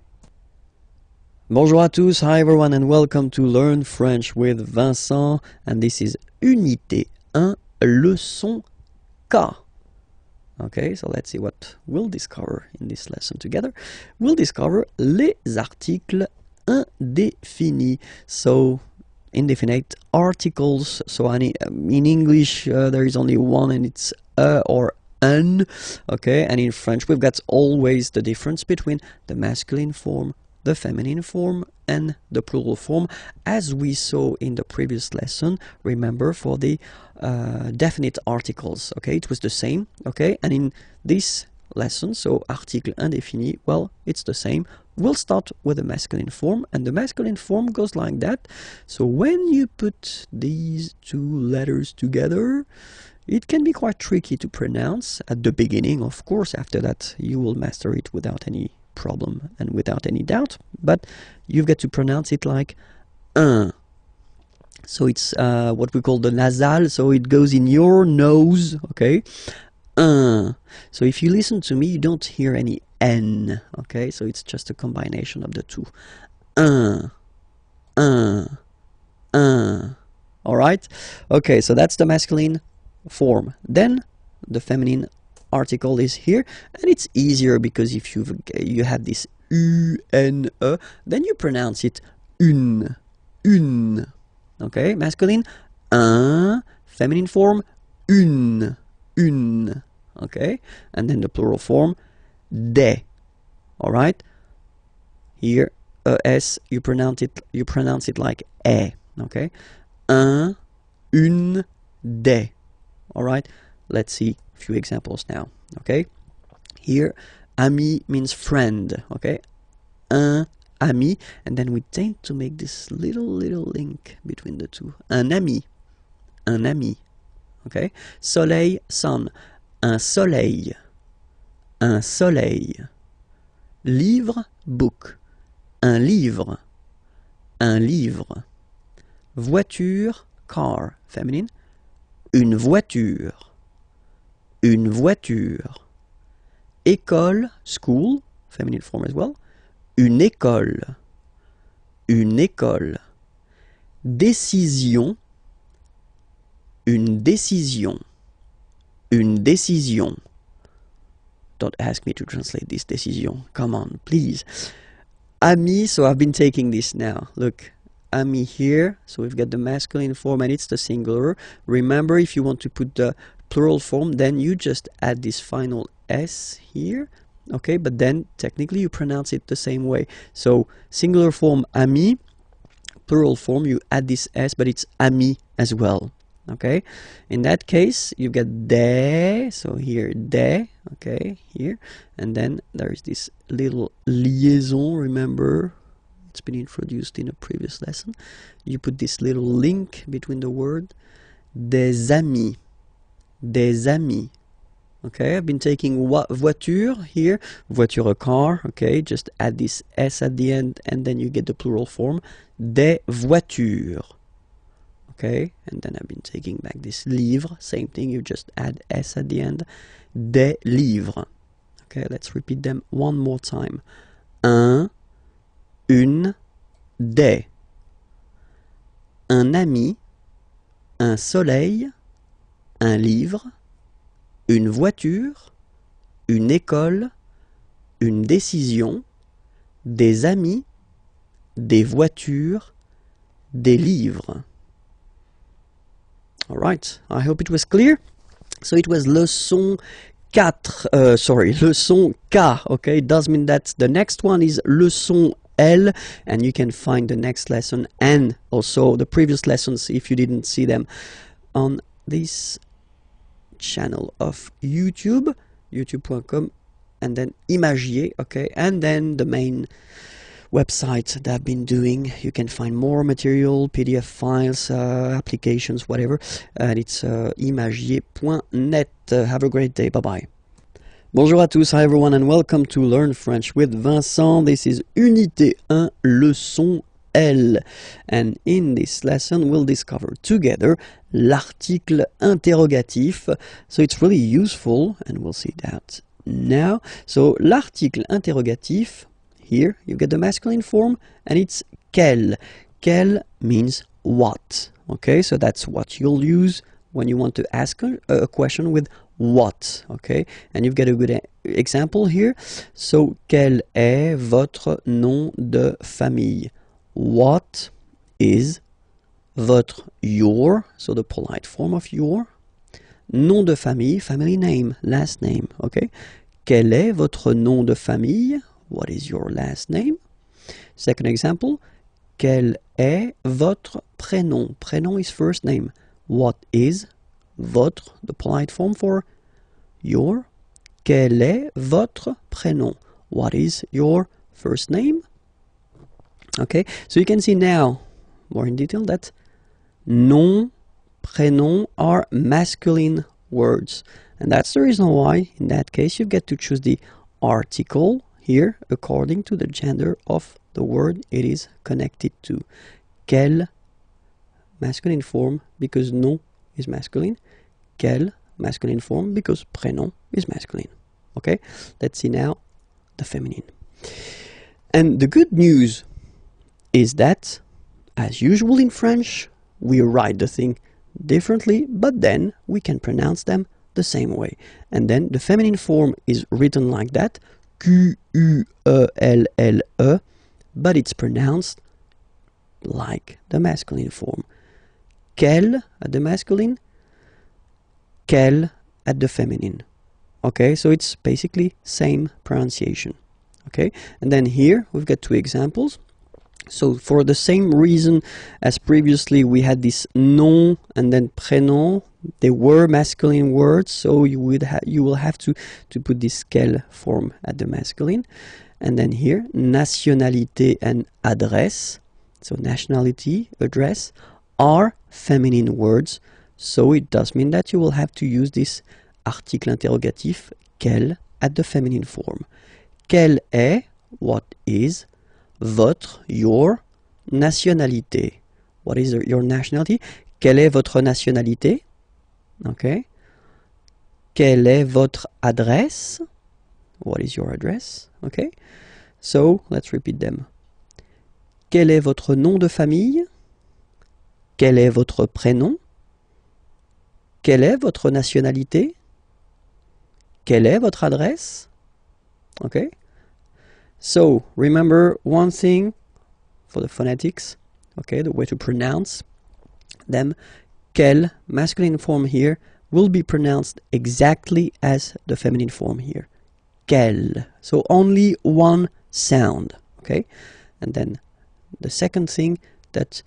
Bonjour à tous. Hi everyone, and welcome to Learn French with Vincent. And this is Unité 1, leçon K. Okay, so let's see what we'll discover in this lesson together. We'll discover les articles indéfinis. So indefinite articles. So in English there is only one, and it's or un, okay, and in French we've got always the difference between the masculine form, the feminine form, and the plural form, as we saw in the previous lesson. Remember, for the definite articles, okay, it was the same, okay, and in this lesson, so article indéfini, well, it's the same. We'll start with the masculine form, and the masculine form goes like that. So when you put these two letters together, it can be quite tricky to pronounce at the beginning. Of course, after that you will master it without any problem and without any doubt, but you've got to pronounce it like un. So it's what we call the nasal, so it goes in your nose, okay, un. So if you listen to me, you don't hear any N, okay, so it's just a combination of the two. Un, un, un. Alright? Okay, so that's the masculine form. Then the feminine article is here, and it's easier because if you have this U-N-E, then you pronounce it une, une. Okay, masculine, un, feminine form, une, une. Okay, and then the plural form, des. All right, here s, you pronounce it like e. Okay, un, une, des. All right, let's see a few examples now. Okay, here ami means friend. Okay, un ami, and then we tend to make this little link between the two. Un ami, un ami. Okay, soleil, sun, un soleil, un soleil. Livre, book, un livre, un livre. Voiture, car, féminine, une voiture, une voiture. École, school, feminine form as well, une école, une école. Décision, une décision, une décision. Don't ask me to translate this décision. Come on, please. Ami, so I've been taking this now. Look, ami here. So we've got the masculine form and it's the singular. Remember, if you want to put the plural form, then you just add this final S here. Okay, but then technically you pronounce it the same way. So singular form ami, plural form you add this S, but it's ami as well. Okay, in that case you get des, so here des, okay, here, and then there is this little liaison. Remember, it's been introduced in a previous lesson. You put this little link between the word, des amis, des amis. Okay, I've been taking voiture here, voiture, a car. Okay, just add this S at the end and then you get the plural form, des voitures. Okay, and then I've been taking back this livre, same thing, you just add S at the end, des livres. Okay, let's repeat them one more time. Un, une, des. Un ami, un soleil, un livre, une voiture, une école, une décision, des amis, des voitures, des livres. All right, I hope it was clear. So it was leçon 4, leçon K, okay? It does mean that the next one is leçon L, and you can find the next lesson and also the previous lessons if you didn't see them on this channel of YouTube, youtube.com, and then Imagier, okay? And then the main website that I've been doing. You can find more material, PDF files, applications, whatever, and it's imagier.net. Have a great day. Bye-bye. Bonjour à tous, hi everyone, and welcome to Learn French with Vincent. This is Unité 1, leçon L. And in this lesson, we'll discover together l'article interrogatif. So it's really useful, and we'll see that now. So l'article interrogatif, here you get the masculine form, and it's quel. Quel means what. Okay, so that's what you'll use when you want to ask a question with what. Okay, and you've got a good example here. So, quel est votre nom de famille? What is your, so the polite form of your, nom de famille, family name, last name. Okay, quel est votre nom de famille? What is your last name? Second example, quel est votre prénom? Prénom is first name. What is votre, the polite form for your? Quel est votre prénom? What is your first name? Okay, so you can see now, more in detail, that nom, prénom are masculine words. And that's the reason why, in that case, you get to choose the article here according to the gender of the word it is connected to. Quel, masculine form, because nom is masculine. Quel, masculine form, because prénom is masculine. Okay, let's see now the feminine. And the good news is that, as usual in French, we write the thing differently, but then we can pronounce them the same way. And then the feminine form is written like that, Q-U-E-L-L-E, but it's pronounced like the masculine form. Quel at the masculine, quel at the feminine. Okay, so it's basically same pronunciation. Okay, and then here we've got two examples. So for the same reason as previously, we had this nom and then prénom. They were masculine words, so you will have to put this quel form at the masculine. And then here, nationalité and adresse, so nationality, address, are feminine words. So it does mean that you will have to use this article interrogatif, quel, at the feminine form. Quelle est, what is, votre, your, nationalité. What is your nationality? Quelle est votre nationalité? Okay. Quelle est votre adresse? What is your address? Okay. So, let's repeat them. Quel est votre nom de famille? Quel est votre prénom? Quelle est votre nationalité? Quelle est votre adresse? Okay. So, remember one thing for the phonetics, okay, the way to pronounce them. Quel, masculine form here, will be pronounced exactly as the feminine form here. Quel. So, only one sound, okay? And then the second thing that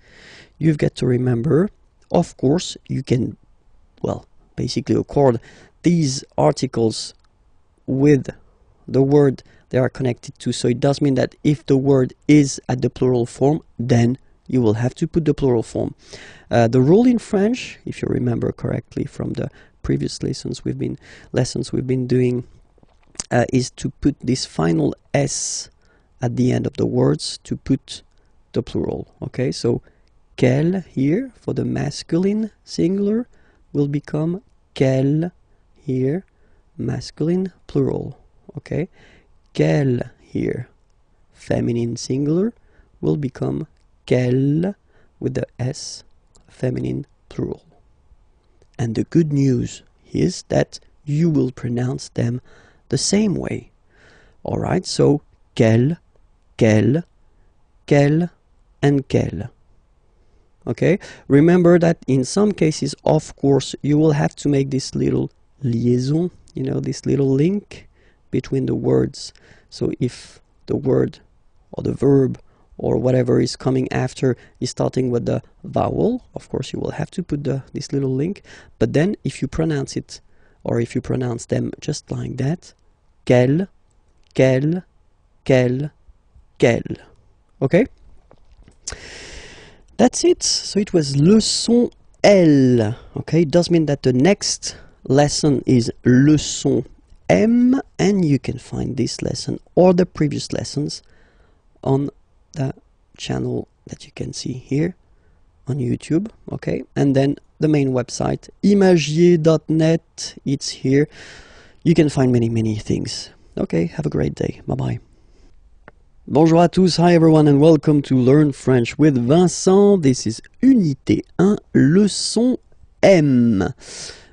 you've got to remember, of course, you can, well, basically accord these articles with the word they are connected to. So it does mean that if the word is at the plural form, then you will have to put the plural form. The rule in French, if you remember correctly from the previous lessons we've been doing is to put this final S at the end of the words to put the plural. Okay, so quel here for the masculine singular will become quel here, masculine plural. Okay, quel here, feminine singular, will become quelle with the S, feminine plural. And the good news is that you will pronounce them the same way. Alright, so quel, quelle, quel, and quelle. Okay, remember that in some cases, of course, you will have to make this little liaison, you know, this little link between the words. So if the word or the verb or whatever is coming after is starting with the vowel, of course you will have to put this little link. But then if you pronounce it, or if you pronounce them just like that, quel, quel, quel, quel. Okay? That's it. So it was leçon L. Okay, it does mean that the next lesson is leçon M, and you can find this lesson or the previous lessons on the channel that you can see here on YouTube. Okay, and then the main website imagier.net, it's here. You can find many things. Okay, have a great day. Bye bye. Bonjour à tous, hi everyone, and welcome to Learn French with Vincent. This is Unité 1, leçon M.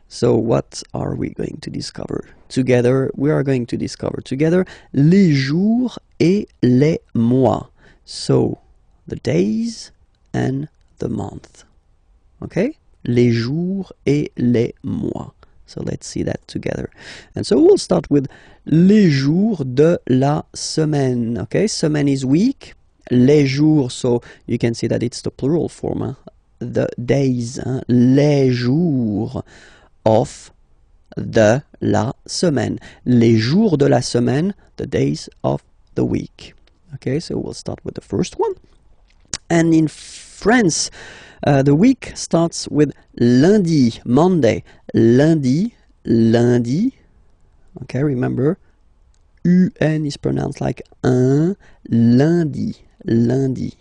So what are we going to discover together? We are going to discover together les jours et les mois. So the days and the month. Okay? Les jours et les mois. So let's see that together. And so we'll start with les jours de la semaine. Okay, semaine is week. Les jours, so you can see that it's the plural form. Huh? The days. Huh? Les jours of de la semaine. Les jours de la semaine, the days of the week. Okay, so we'll start with the first one. And in France, the week starts with lundi, Monday, lundi, lundi. Okay, remember, UN is pronounced like un, lundi, lundi,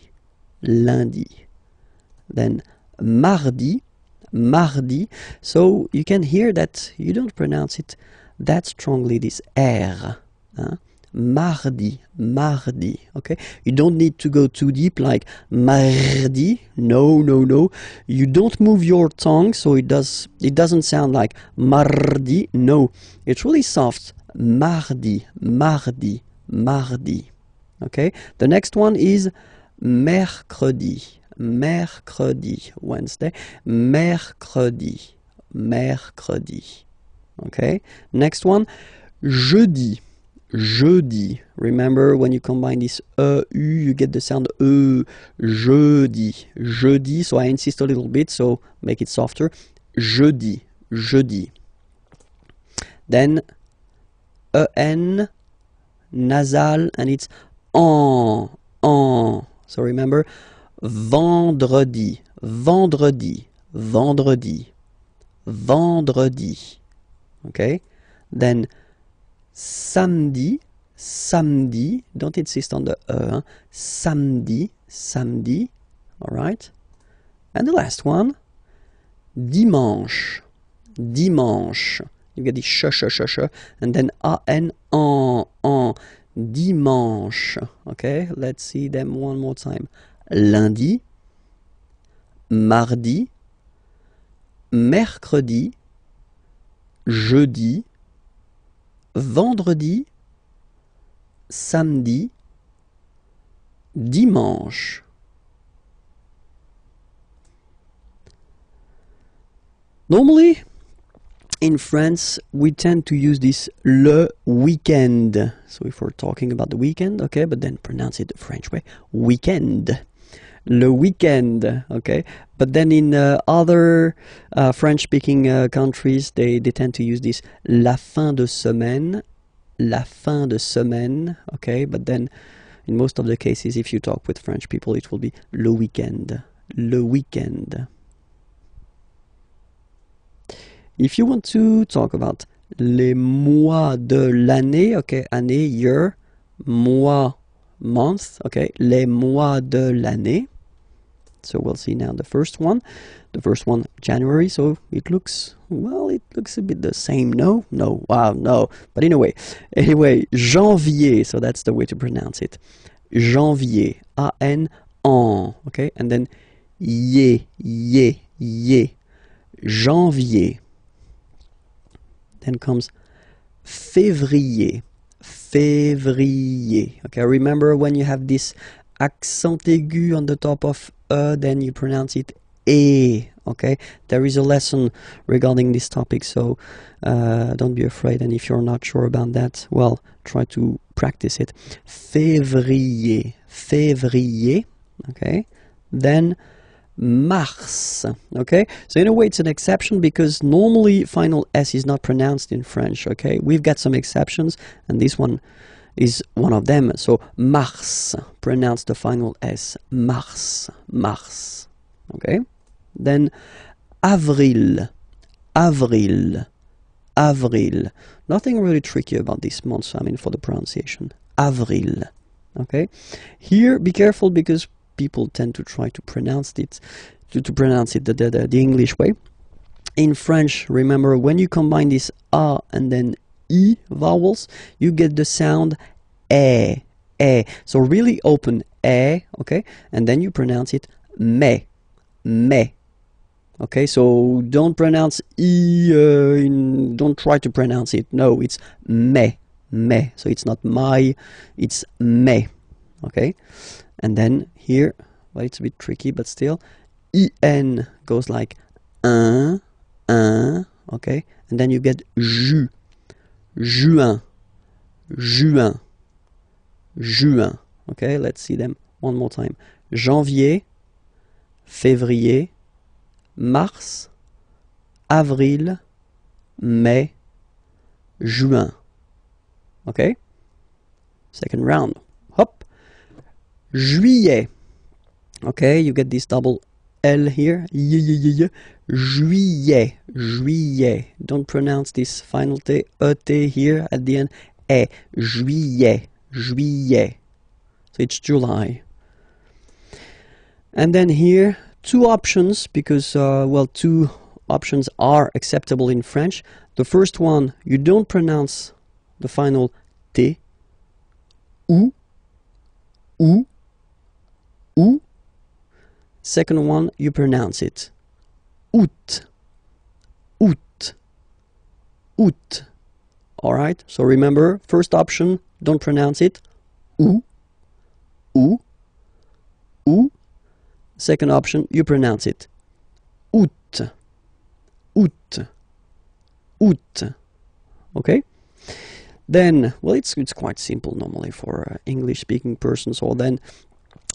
lundi. Then mardi, mardi. So you can hear that you don't pronounce it that strongly, this R. Huh? Mardi, mardi, okay? You don't need to go too deep like mardi. No, no, no. You don't move your tongue, so it doesn't sound like mardi. No, it's really soft. Mardi, mardi, mardi. Okay? The next one is mercredi, mercredi, Wednesday, mercredi, mercredi. Okay? Next one, jeudi. Jeudi. Remember, when you combine this u, you get the sound jeudi, jeudi. So I insist a little bit, so make it softer. Jeudi, jeudi. Then en, nasal, and it's en. So remember, vendredi, vendredi, vendredi, vendredi. Okay? Then samedi, samedi, don't insist on the huh? Samedi, samedi, all right? And the last one, dimanche, dimanche. You get the sh, and then an, en, dimanche. Okay, let's see them one more time. Lundi, mardi, mercredi, jeudi, vendredi, samedi, dimanche. Normally, in France, we tend to use this le weekend. So if we're talking about the weekend, okay, but then pronounce it the French way, weekend. Le weekend, okay? But then in other French-speaking countries, they tend to use this la fin de semaine, okay? But then in most of the cases, if you talk with French people, it will be le weekend, le weekend. if you want to talk about les mois de l'année, okay, année, year, mois, month, okay, les mois de l'année. So we'll see now the first one. The first one, January, so it looks, well, it looks a bit the same, no? No, wow, no. But anyway, janvier, so that's the way to pronounce it. Janvier, A-N, en, okay? And then, ye, janvier. Then comes février, février. Okay, remember when you have this accent aigu on the top of then you pronounce it e. Okay, there is a lesson regarding this topic, so don't be afraid. And if you're not sure about that, well, try to practice it. Février, février. Okay, then mars. Okay, so in a way it's an exception because normally final S is not pronounced in French. Okay, we've got some exceptions and this one is one of them. So mars, pronounce the final S. Mars, mars. Okay, then avril, avril, avril. Nothing really tricky about this month, I mean, for the pronunciation. Avril. Okay, here be careful because people tend to try to pronounce it the English way. In French, remember when you combine this A and then E vowels, you get the sound E. So really open E, okay, and then you pronounce it me. Okay, so don't pronounce E, don't try to pronounce it. No, it's me. So it's not my, it's me. Okay, and then here, well, it's a bit tricky, but still, en goes like un, okay, and then you get juin, juin. Okay, let's see them one more time. Janvier, février, mars, avril, mai, juin. Okay, second round. Hop. Juillet. Okay, you get this double L here. Juillet. Don't pronounce this final T, E-T here at the end. Juillet. So it's July. And then here, two options because, well, two options are acceptable in French. The first one, you don't pronounce the final T. Ou. Second one, you pronounce it août. All right, so remember, first option, don't pronounce it ou. Second option, you pronounce it août. Okay, then, well, it's quite simple normally for English-speaking persons, or then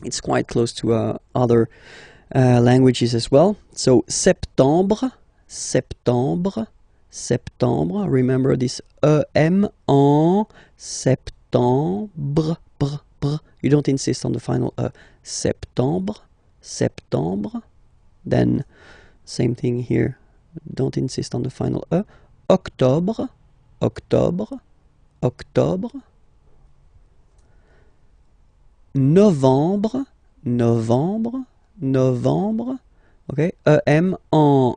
it's quite close to other languages as well. So septembre. Remember this em en septembre. You don't insist on the final septembre. Then same thing here. Don't insist on the final octobre. Novembre. Okay, em en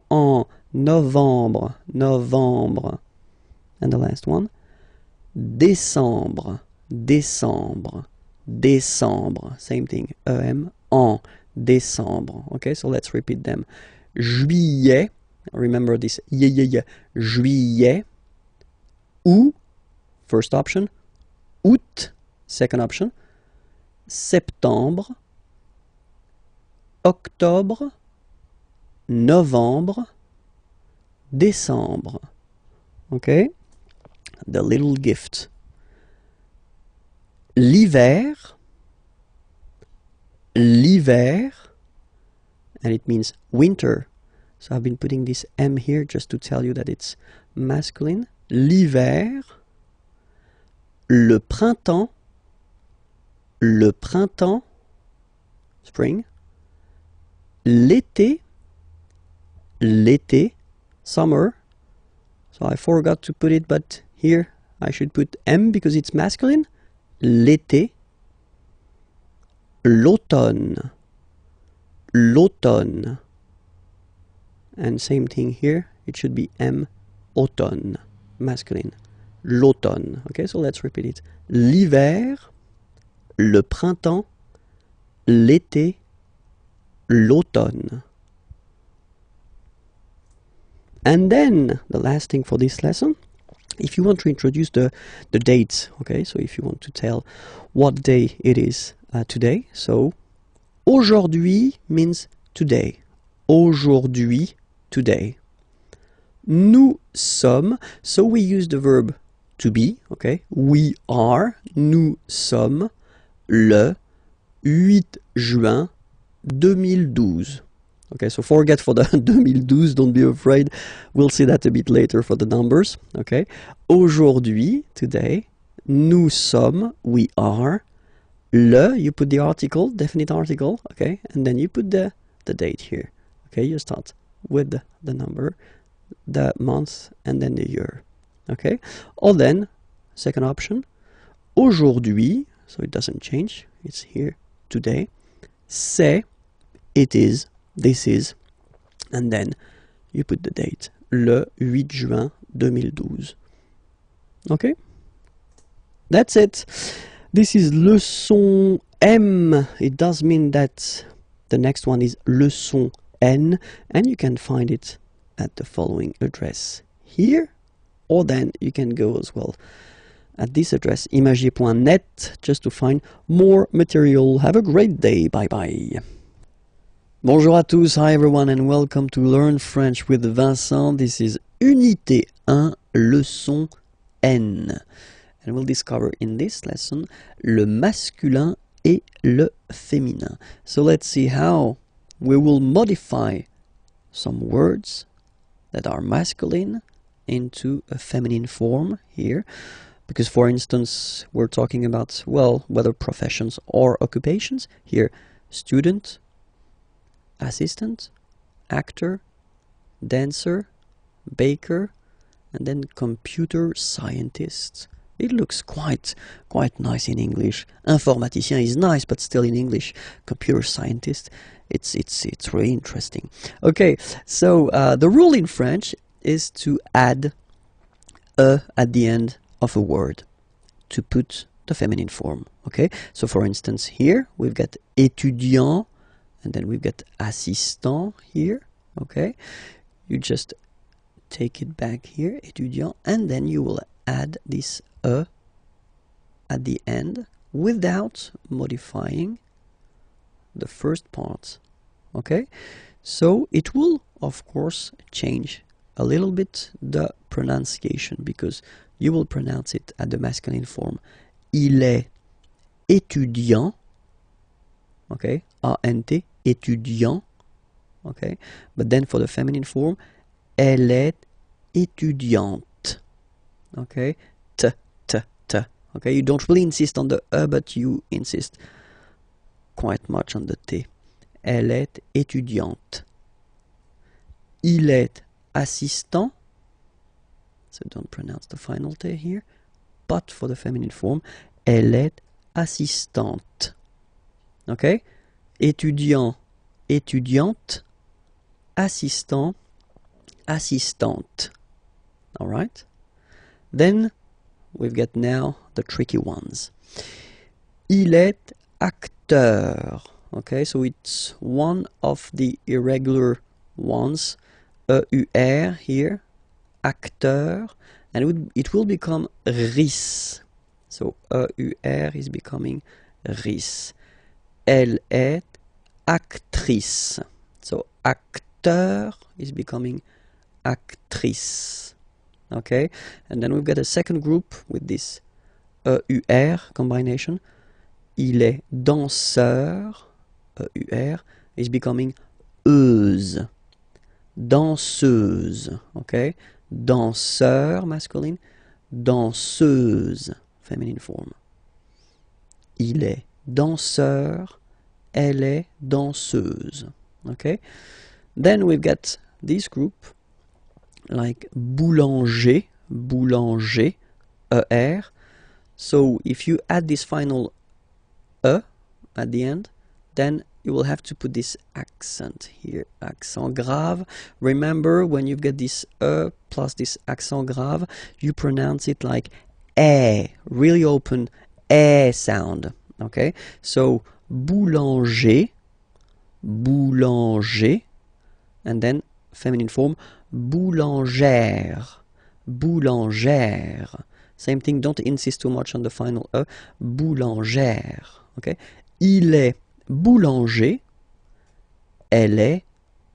novembre. And the last one, décembre. Same thing, em en décembre. Okay, so let's repeat them. Juillet. Remember this juillet. Août, first option. Août, second option. Septembre, octobre, novembre, décembre. Okay, the little gift. L'hiver, and it means winter. So I've been putting this M here just to tell you that it's masculine. L'hiver, le printemps, spring, l'été, summer, So I forgot to put it, but here I should put M because it's masculine. L'été, l'automne, l'automne. And same thing here, it should be M, automne, masculine. L'automne. Okay, so let's repeat it. L'hiver, le printemps, l'été, l'automne. And then the last thing for this lesson, if you want to introduce the dates, okay, so if you want to tell what day it is today, so aujourd'hui means today. Aujourd'hui, today. Nous sommes, so we use the verb to be, okay, we are, nous sommes, le 8 juin 2012. Okay, so forget for the 2012, don't be afraid. We'll see that a bit later for the numbers. Okay, aujourd'hui, today, nous sommes, we are, le, you put the article, definite article, okay, and then you put the date here. Okay, you start with the number, the month, and then the year. Okay, or then, second option, aujourd'hui, so it doesn't change, it's here, today, c'est, it is, this is, and then you put the date, le 8 juin 2012. Okay? That's it. This is leçon M. It does mean that the next one is leçon N, and you can find it at the following address here, or then you can go as well at this address, imagier.net, just to find more material. Have a great day. Bye bye. Bonjour à tous, hi everyone, and welcome to Learn French with Vincent. This is Unité 1, leçon N. And we'll discover in this lesson le masculin et le féminin. So let's see how we will modify some words that are masculine into a feminine form here. Because, for instance, we're talking about, well, whether professions or occupations. Here, student, assistant, actor, dancer, baker, and then computer scientist. It looks quite nice in English. Informaticien is nice, but still in English. Computer scientist, it's really interesting. Okay, so the rule in French is to add a at the end of a word to put the feminine form. Okay, so for instance here we've got étudiant, and then we've got assistant here. Okay, you just take it back here, étudiant, and then you will add this a at the end without modifying the first part. Okay, so it will of course change a little bit the pronunciation, because you will pronounce it at the masculine form. Il est étudiant. Okay, A-N-T, étudiant. Okay, but then for the feminine form, elle est étudiante. Okay, t, t, t. Okay, you don't really insist on the E, but you insist quite much on the T. Elle est étudiante. Il est assistant. So don't pronounce the final T here. But for the feminine form, elle est assistante. Okay? Étudiant, étudiante. Assistant, assistante. Alright? Then we've got now the tricky ones. Il est acteur. Okay, so it's one of the irregular ones. E-U-R here. Acteur, and it will become ris. So E-U-R is becoming ris. Elle est actrice. So acteur is becoming actrice. Okay, and then we've got a second group with this E-U-R combination. Il est danseur. E-U-R is becoming euse. Danseuse. Okay. Danseur, masculine. Danseuse, feminine form. Il est danseur. Elle est danseuse. Okay. Then we've got this group like boulanger, boulanger, ER. So if you add this final E at the end, then you will have to put this accent here, accent grave. Remember, when you've got this E plus this accent grave, you pronounce it like E, really open E sound, okay? So boulanger, boulanger, and then feminine form, boulangère, boulangère. Same thing, don't insist too much on the final E, boulangère, okay? Il est boulanger, elle est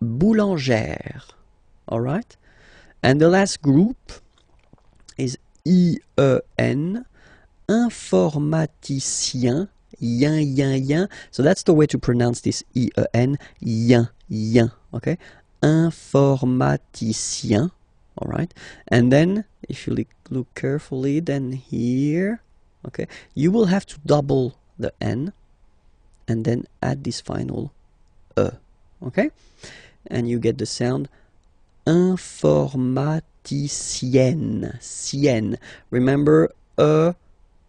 boulangère, alright? And the last group is IEN, informaticien, yin, yin, yin. So that's the way to pronounce this IEN, yin, yin, okay? Informaticien, alright? And then, if you look carefully, then here, okay, you will have to double the N and then add this final E, okay? And you get the sound informaticienne, sienne. Remember, E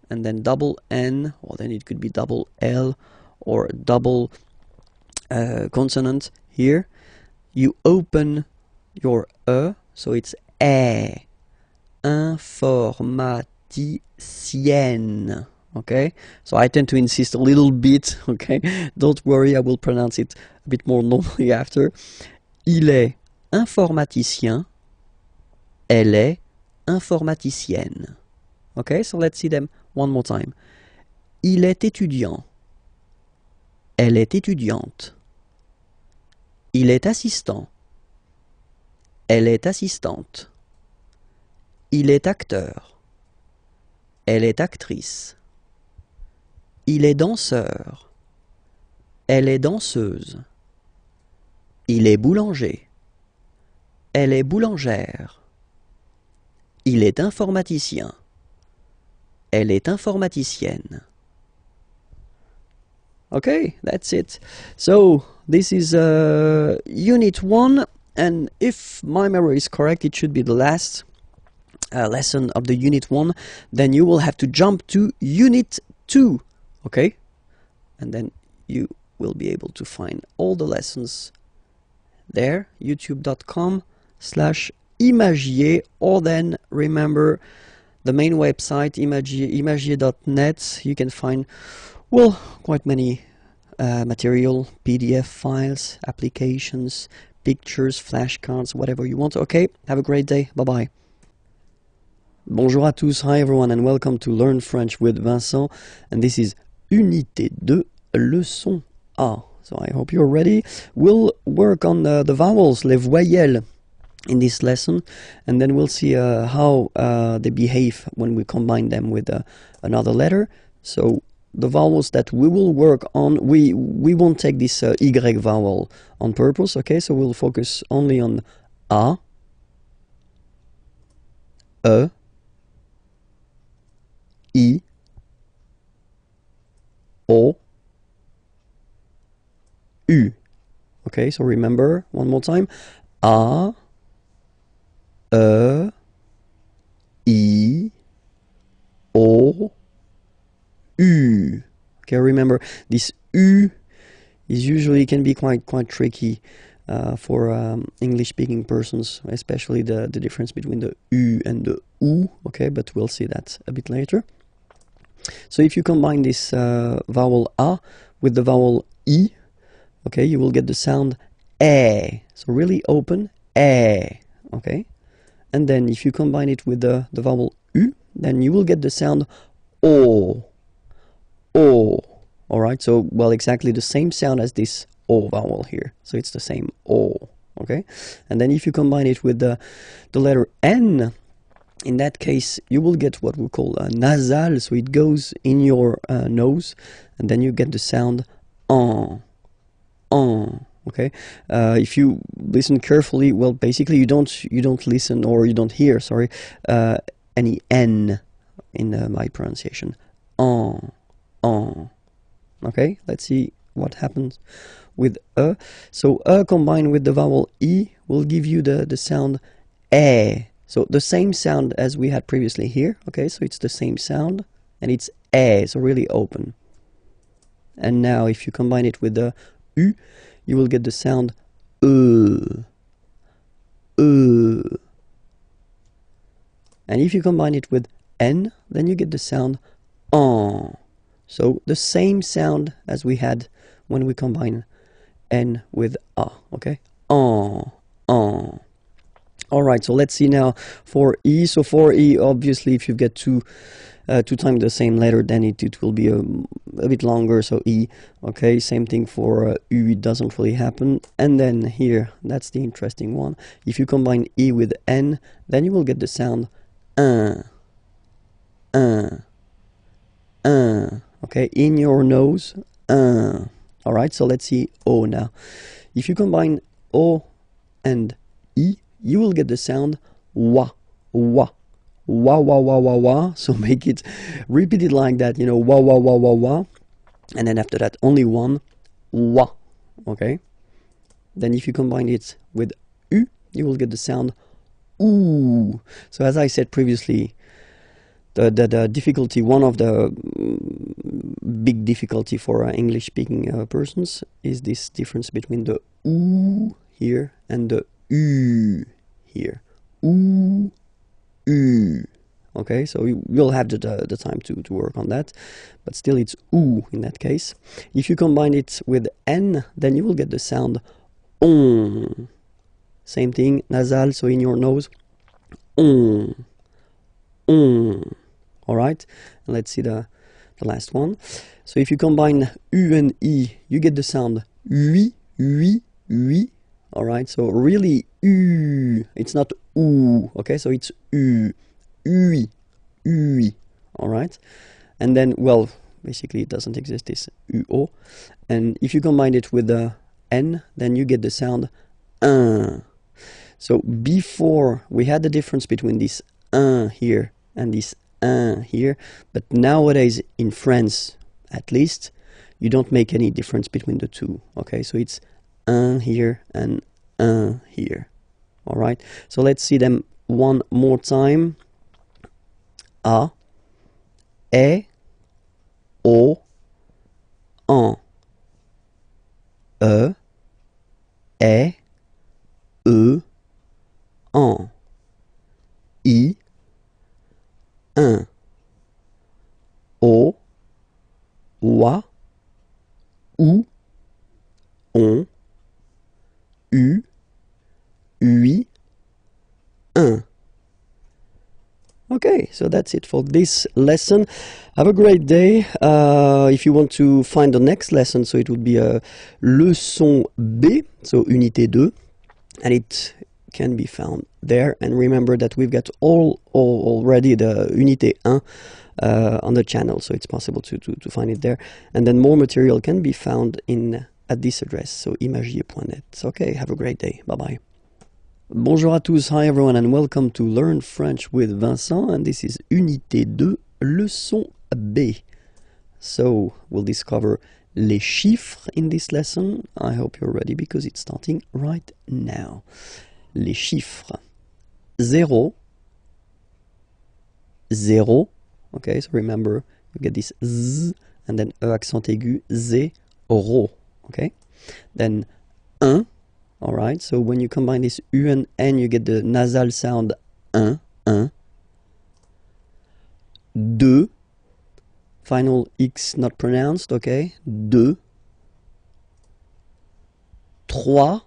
and then double N, or then it could be double L or double consonant here. You open your E, so it's E, informaticienne, okay? So I tend to insist a little bit, okay? Don't worry, I will pronounce it a bit more normally after. Il est informaticien, elle est informaticienne. Okay, so let's see them one more time. Il est étudiant, elle est étudiante. Il est assistant, elle est assistante. Il est acteur, elle est actrice. Il est danseur, elle est danseuse. Il est boulanger, elle est boulangère. Il est informaticien, elle est informaticienne. Okay, that's it. So this is Unit 1, and if my memory is correct, it should be the last lesson of the Unit 1. Then you will have to jump to Unit 2, okay? And then you will be able to find all the lessons there, youtube.com/Imagier, or then remember the main website, imagier.net. You can find, well, quite many material, PDF files, applications, pictures, flashcards, whatever you want. Okay, have a great day. Bye-bye. Bonjour à tous. Hi everyone, and welcome to Learn French with Vincent. And this is Unité 2, leçon A. So I hope you're ready. We'll work on the vowels, les voyelles, in this lesson, and then we'll see how they behave when we combine them with another letter. So the vowels that we will work on, we won't take this Y vowel on purpose, okay? So we'll focus only on A, E, I, O, U. Okay, so remember, one more time. A, E, I, O, U. Okay, remember, this U is usually can be quite tricky for English-speaking persons, especially the difference between the U and the U. Okay, but we'll see that a bit later. So if you combine this vowel A with the vowel I, okay, you will get the sound E. So really open, E. Okay, and then if you combine it with the vowel U, then you will get the sound O. O. Alright, so, well, exactly the same sound as this O vowel here. So it's the same O. Okay, and then if you combine it with the letter N, in that case, you will get what we call a nasal, so it goes in your nose, and then you get the sound on. Okay, if you listen carefully, well, basically you don't listen, or you don't hear, sorry, any N in my pronunciation. On. Okay, let's see what happens with E. So E combined with the vowel I will give you the sound eh. So the same sound as we had previously here, okay, so it's the same sound, and it's eh, so really open. And now if you combine it with the U, you will get the sound And if you combine it with N, then you get the sound en. So the same sound as we had when we combine N with A, okay? En. Alright, so let's see now for E. So for E, obviously, if you get two times the same letter, then it will be a bit longer, so E. Okay, same thing for U, it doesn't really happen. And then here, that's the interesting one. If you combine E with N, then you will get the sound okay, in your nose, Alright, so let's see O now. If you combine O and E, you will get the sound wa. So make it, repeat it like that, you know, wa. And then after that, only one, wa, okay? Then if you combine it with U, you will get the sound oo. So as I said previously, the difficulty, one of the big difficulty for English-speaking persons is this difference between the oo here and the U here. Ooh, U. Okay, so we'll have the time to work on that, but still it's oo in that case. If you combine it with N, then you will get the sound on. Same thing, nasal, so in your nose, on. Alright, let's see the last one. So if you combine U and E, you get the sound oui. Alright, so really U, it's not oo, okay, so it's U, ui. Alright, and then, well, basically it doesn't exist, this uo, and if you combine it with the N, then you get the sound un. So before we had the difference between this un here and this un here, but nowadays in France, at least, you don't make any difference between the two, okay, so it's un here and un here. Alright, so let's see them one more time. A, E, O, en. E, E, en. I, un. O, wa, ou, on. U, ui, un. Okay, so that's it for this lesson. Have a great day. If you want to find the next lesson, so it would be a leçon B, so unité 2, and it can be found there. And remember that we've got already the unité 1 on the channel, so it's possible to find it there. And then more material can be found at this address, so imagier.net. Okay, have a great day. Bye-bye. Bonjour à tous, hi everyone, and welcome to Learn French with Vincent, and this is Unité 2, leçon B. So, we'll discover les chiffres in this lesson. I hope you're ready because it's starting right now. Les chiffres. 0, okay, so remember, you get this Z, and then E accent aigu, zéro, okay? Then 1. Alright, so when you combine this U and N, you get the nasal sound un. 2, final X not pronounced, okay? 2. 3,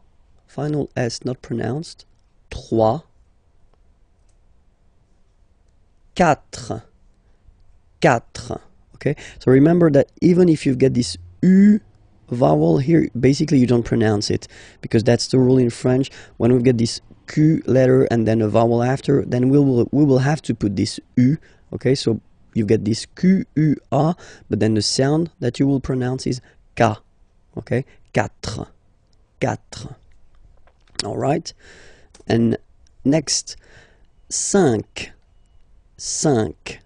final S not pronounced. 3. 4. Okay, so remember that even if you get this U vowel here, basically you don't pronounce it, because that's the rule in French. When we get this Q letter and then a vowel after, then we will have to put this U, okay, so you get this Q, U, A, but then the sound that you will pronounce is K, okay, 4, alright, and next, 5, 6,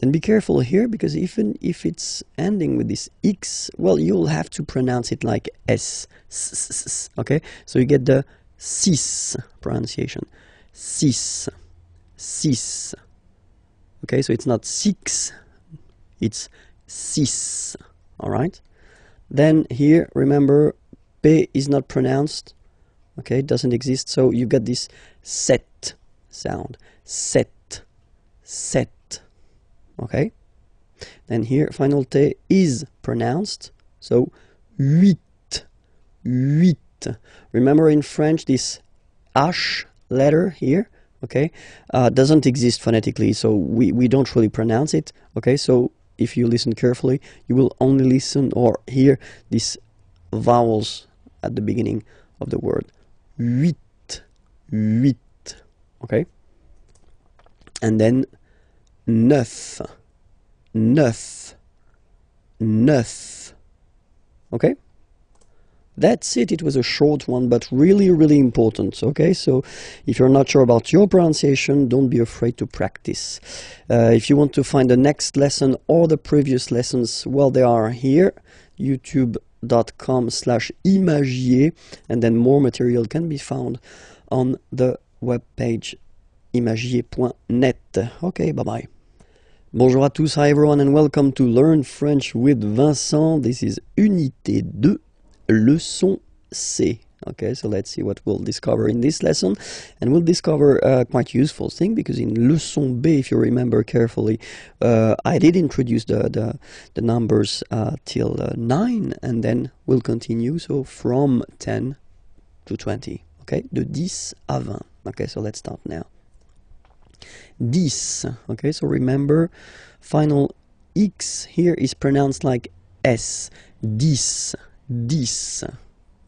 Then be careful here, because even if it's ending with this X, well, you'll have to pronounce it like S. Okay? So you get the cis pronunciation. Cis. Cis. Okay, so it's not six, it's cis. Alright? Then here, remember, P is not pronounced. Okay, it doesn't exist, so you get this set sound. Set. Set. Okay? Then here, final T is pronounced, so huit. Huit. Remember in French, this H letter here, okay, doesn't exist phonetically, so we don't really pronounce it. Okay, so if you listen carefully, you will only listen or hear these vowels at the beginning of the word. Huit. Huit. Okay? And then neuf. Neuf. Neuf. Okay? That's it. It was a short one, but really, really important. Okay, so if you're not sure about your pronunciation, don't be afraid to practice. If you want to find the next lesson or the previous lessons, well, they are here, youtube.com/imagier, and then more material can be found on the webpage imagier.net. Okay, bye-bye. Bonjour à tous, hi everyone, and welcome to Learn French with Vincent. This is Unité 2. Leçon C. Okay, so let's see what we'll discover in this lesson. And we'll discover a quite useful thing, because in Leçon B, if you remember carefully, I did introduce the numbers till 9, and then we'll continue, so from 10 to 20. Okay, de 10 à 20. Okay, so let's start now. 10. Okay, so remember, final X here is pronounced like S. 10. 10.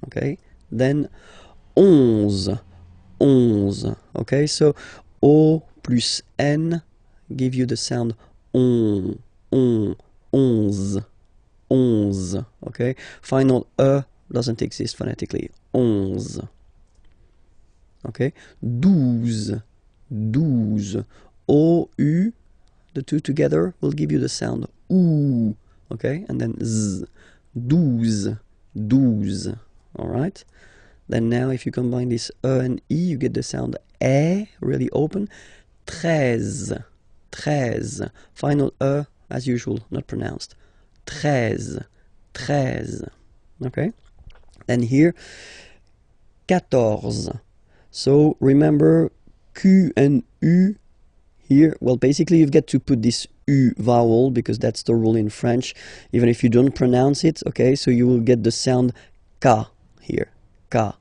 Okay, then 11. 11. Okay, so O plus N give you the sound on. 11. 11. Okay, final E doesn't exist phonetically. 11. Okay, 12. 12. O, U, the two together will give you the sound OO. Okay, and then Z. 12. 12. Alright? Then now if you combine this E and E, you get the sound E, really open. 13. 13. Final E, as usual, not pronounced. 13. 13. Okay? Then here, 14. So remember, Q and U here, well, basically you get to put this U vowel, because that's the rule in French, even if you don't pronounce it. Okay, so you will get the sound K here. K.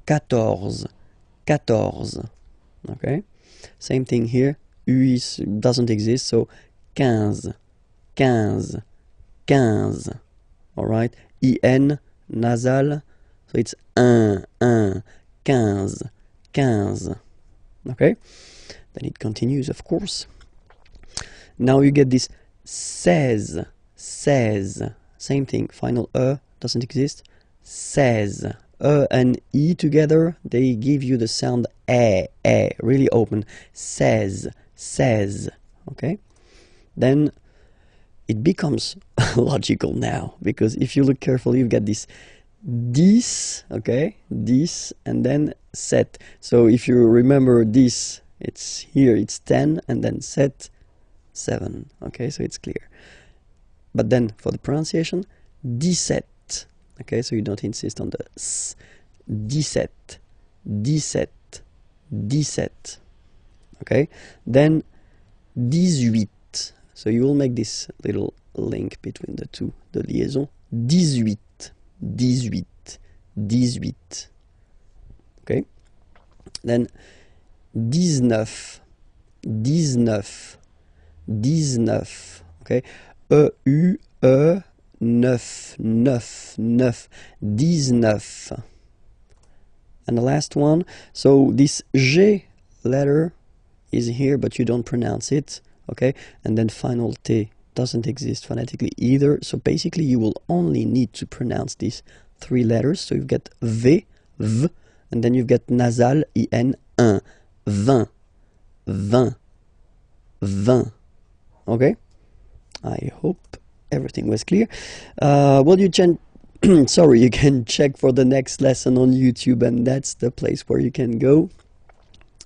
14. 14. Okay, same thing here. U doesn't exist, so 15. 15. 15. Alright, IN, nasal, so it's 1. 1. 15. 15. Okay, then it continues, of course. Now you get this 16. 16. Same thing, final E doesn't exist. 16. E and E together, they give you the sound E, really open. 16. 16. Okay? Then it becomes logical now, because if you look carefully, you get this 10, okay? 10, and then 7. So if you remember this, it's here, it's 10, and then 7. 7. Okay, so it's clear. But then for the pronunciation, 17. Okay, so you don't insist on the S. 17. 17. 17. Okay, then 18. So you will make this little link between the two, the liaison. 18. 18. 18. Okay, then 19. 19. 19. Okay, E-U-E, 9, 9, 9, 19. And the last one, so this G letter is here, but you don't pronounce it, okay? And then final T doesn't exist phonetically either, so basically you will only need to pronounce these 3 letters. So you get V, V, and then you get nasal, IN, 1, 20, 20. Okay, I hope everything was clear. Well, you can sorry, you can check for the next lesson on YouTube, and that's the place where you can go.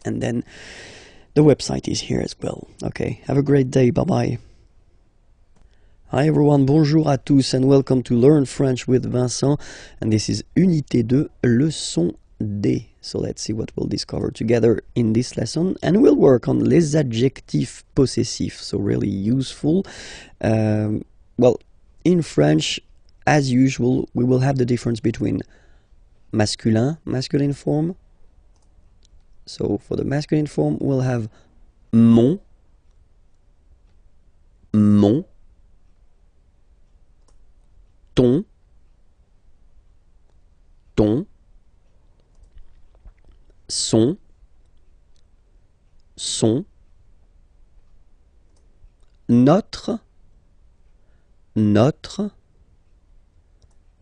And then the website is here as well. Okay, have a great day. Bye bye. Hi everyone, bonjour à tous, and welcome to Learn French with Vincent. And this is Unité 2, leçon D. So let's see what we'll discover together in this lesson. And we'll work on les adjectifs possessifs, so really useful. Well, in French, as usual, we will have the difference between masculine form. So for the masculine form, we'll have mon, ton, son, notre,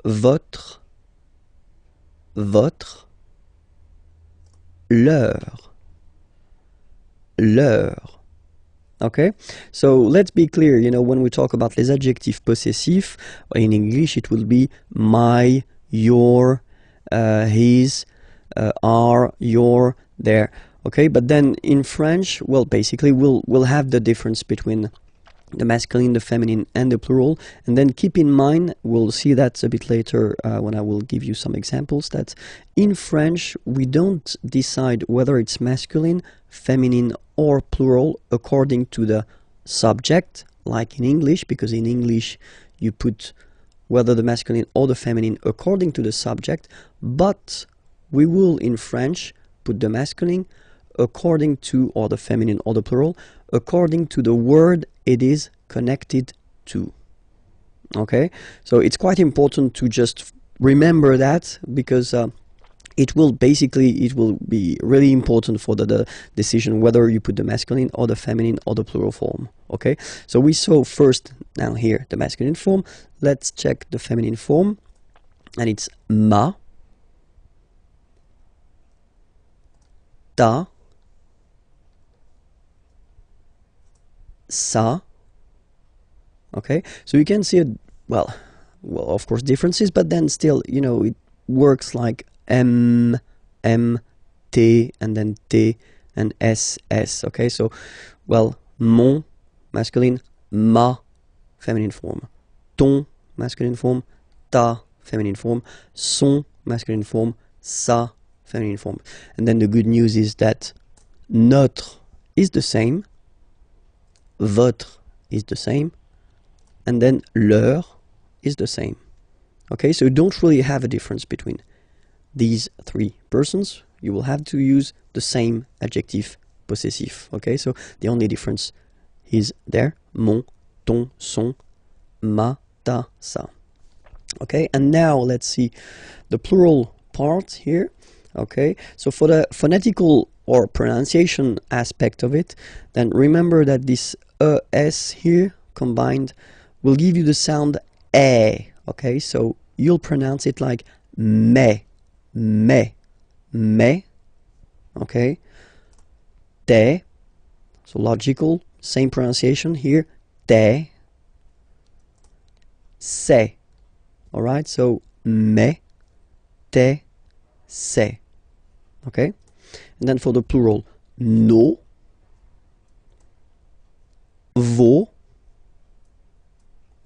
votre, leur. Okay, so let's be clear, you know, when we talk about les adjectifs possessifs, in English it will be my, your, his, our, your, their. Okay, but then in French, well, basically we'll have the difference between the masculine, the feminine, and the plural. And then keep in mind, we'll see that a bit later when I will give you some examples, that in French we don't decide whether it's masculine, feminine, or plural according to the subject, like in English, because in English you put whether the masculine or the feminine according to the subject, but we will in French put the masculine according to, or the feminine or the plural, according to the word it is connected to. Okay, so it's quite important to just remember that, because it will be really important for the decision whether you put the masculine or the feminine or the plural form. Okay, so we saw first now here the masculine form. Let's check the feminine form, and it's ma, ta, sa. Okay, so you can see well, of course differences, but then still, you know, it works like M, T, and then T, and S. Okay, so, well, mon, masculine, ma, feminine form, ton, masculine form, ta, feminine form, son, masculine form, sa, feminine form. And then the good news is that notre is the same, votre is the same, and then leur is the same. Okay, so you don't really have a difference between these three persons. You will have to use the same adjective possessive. Okay, so the only difference is there: mon, ton, son, ma, ta, sa. Okay, and now let's see the plural part here. Okay, so for the phonetical or pronunciation aspect of it, then remember that this es here combined will give you the sound e. Okay, so you'll pronounce it like me, okay, te, so logical, same pronunciation here, te, se, alright, so me, te, se, okay, and then for the plural, no, vos,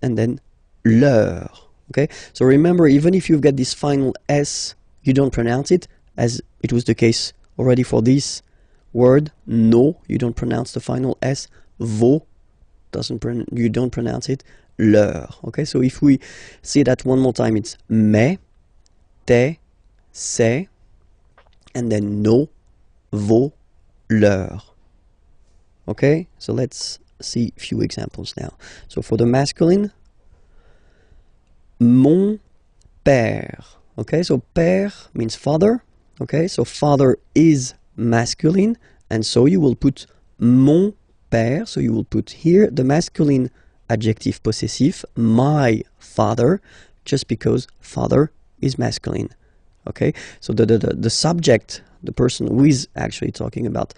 and then leur. Okay, so remember, even if you've got this final S, you don't pronounce it, as it was the case already for this word, no, you don't pronounce the final S, vos, you don't pronounce it, leur. Okay, so if we see that one more time, it's me, te, se, and then no, vos, leur. Okay, so let's see a few examples now. So for the masculine, mon père. Okay, so père means father. Okay, so father is masculine, and so you will put mon père. So you will put here the masculine adjective possessive, my father, just because father is masculine. Okay, so the subject, the person who is actually talking about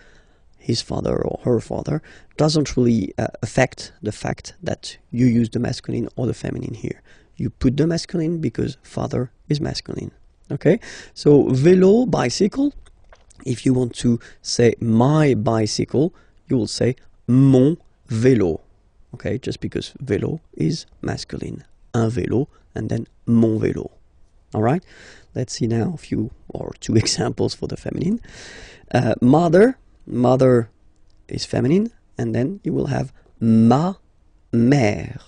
his father or her father, doesn't really affect the fact that you use the masculine or the feminine here. You put the masculine because father is masculine. Okay, so vélo, bicycle. If you want to say my bicycle, you will say mon vélo. Okay, just because vélo is masculine. Un vélo, and then mon vélo. All right, let's see now a few or two examples for the feminine. Mother, mother is feminine, and then you will have ma mère.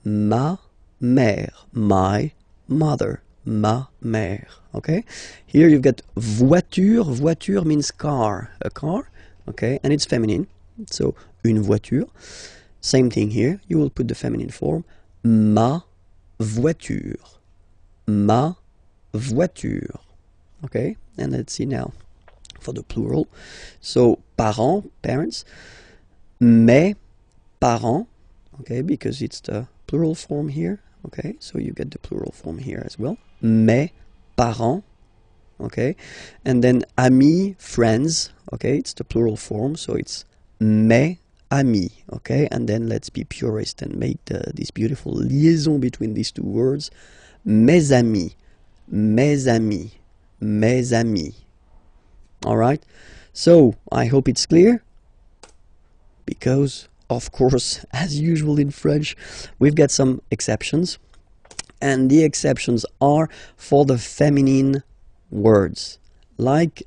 Ma mère, my mother, ma mère. Okay, here you've got voiture. Voiture means car, a car. Okay, and it's feminine, so une voiture. Same thing here. You will put the feminine form, ma voiture, ma voiture. Okay, and let's see now for the plural. So parents, parents, mes parents. Okay, because it's the plural form here. Okay, so you get the plural form here as well. Mes parents. Okay, and then amis, friends. Okay, it's the plural form, so it's mes amis. Okay, and then let's be purist and make this beautiful liaison between these two words. Mes amis, mes amis, mes amis. All right, so I hope it's clear, because of course, as usual in French, we've got some exceptions, and the exceptions are for the feminine words, like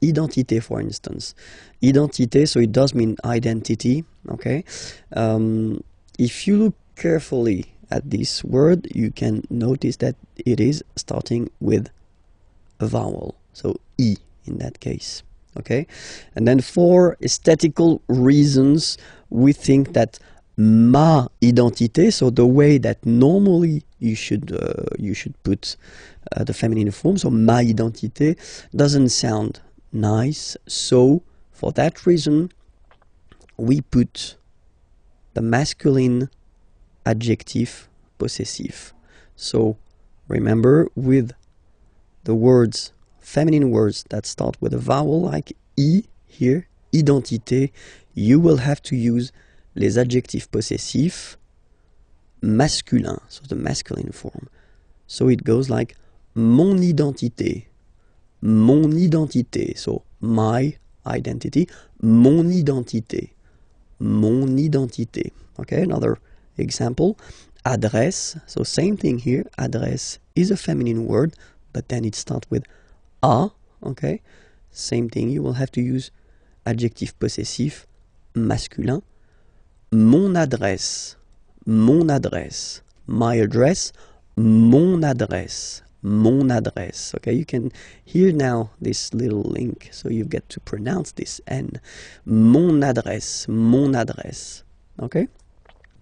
identité, for instance. Identité, so it does mean identity, okay? If you look carefully at this word, you can notice that it is starting with a vowel, so I in that case, okay? And then for aesthetical reasons, we think that ma identité, so the way that normally you should put the feminine form, so ma identité, doesn't sound nice. So for that reason, we put the masculine adjective possessive. So remember, with the words, feminine words that start with a vowel like I here, identité, you will have to use les adjectifs possessifs masculins, so the masculine form. So it goes like mon identité, so my identity, mon identité, mon identité. Okay, another example, adresse, so same thing here, adresse is a feminine word, but then it starts with a, okay, same thing, you will have to use adjectif possessif masculin, mon adresse, my address, mon adresse, okay, you can hear now this little link, so you get to pronounce this N, mon adresse, okay,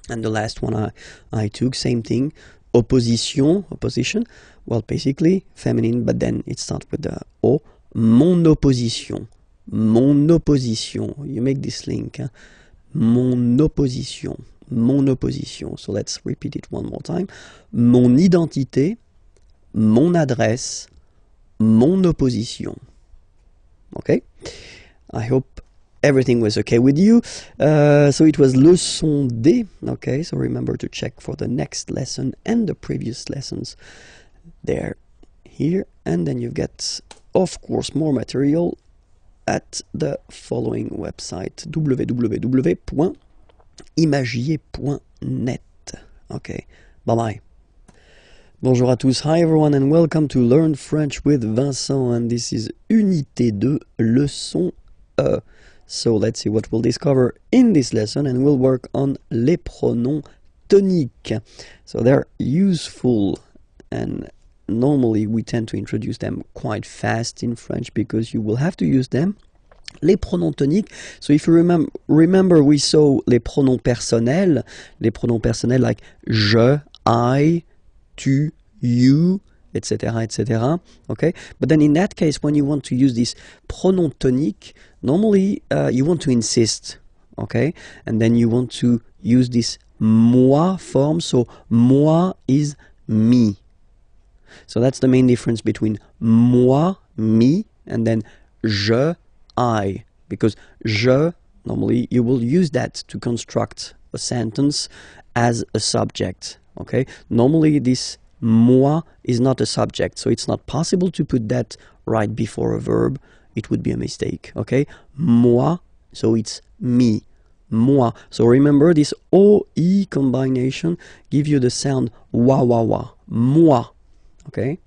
and the last one I took, same thing, opposition, well, basically feminine, but then it starts with the O, mon opposition, you make this link, mon opposition, so let's repeat it one more time, mon identité, mon adresse, mon opposition. Okay, I hope everything was okay with you. So it was leçon D. Okay, so remember to check for the next lesson and the previous lessons there, here, and then you get, of course, more material at the following website, www.imagier.net. Okay, bye-bye. Bonjour à tous, hi everyone, and welcome to Learn French with Vincent, and this is Unité 2, leçon E. So let's see what we'll discover in this lesson, and we'll work on les pronoms toniques. So they're useful, and normally we tend to introduce them quite fast in French because you will have to use them. Les pronoms toniques, so if you remember we saw les pronoms personnels like je, I, tu, you, etc., etc. Okay, but then in that case, when you want to use this pronom tonique, normally you want to insist, okay, and then you want to use this moi form. So moi is me. So that's the main difference between moi, me, and then je, I, because je, normally you will use that to construct a sentence as a subject. Okay, normally this moi is not a subject, so it's not possible to put that right before a verb. It would be a mistake. Okay, moi, so it's me, moi. So remember, this OE combination give you the sound wa wa wa, moi. Okay,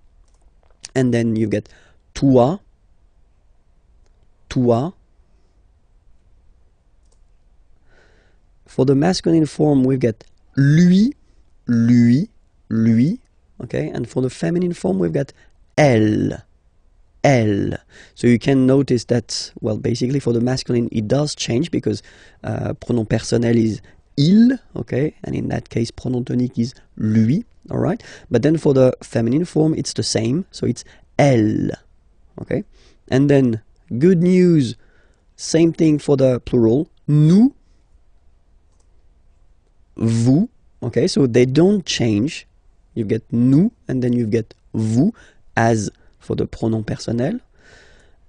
and then you get toi, toi. For the masculine form, we get lui, lui, lui. Okay, and for the feminine form, we've got elle, elle. So you can notice that, well, basically for the masculine, it does change because pronom personnel is il, okay, and in that case, pronom tonique is lui, all right. But then for the feminine form, it's the same, so it's elle, okay. And then good news, same thing for the plural, nous, vous, okay. So they don't change. You get nous, and then you get vous as for the pronom personnel.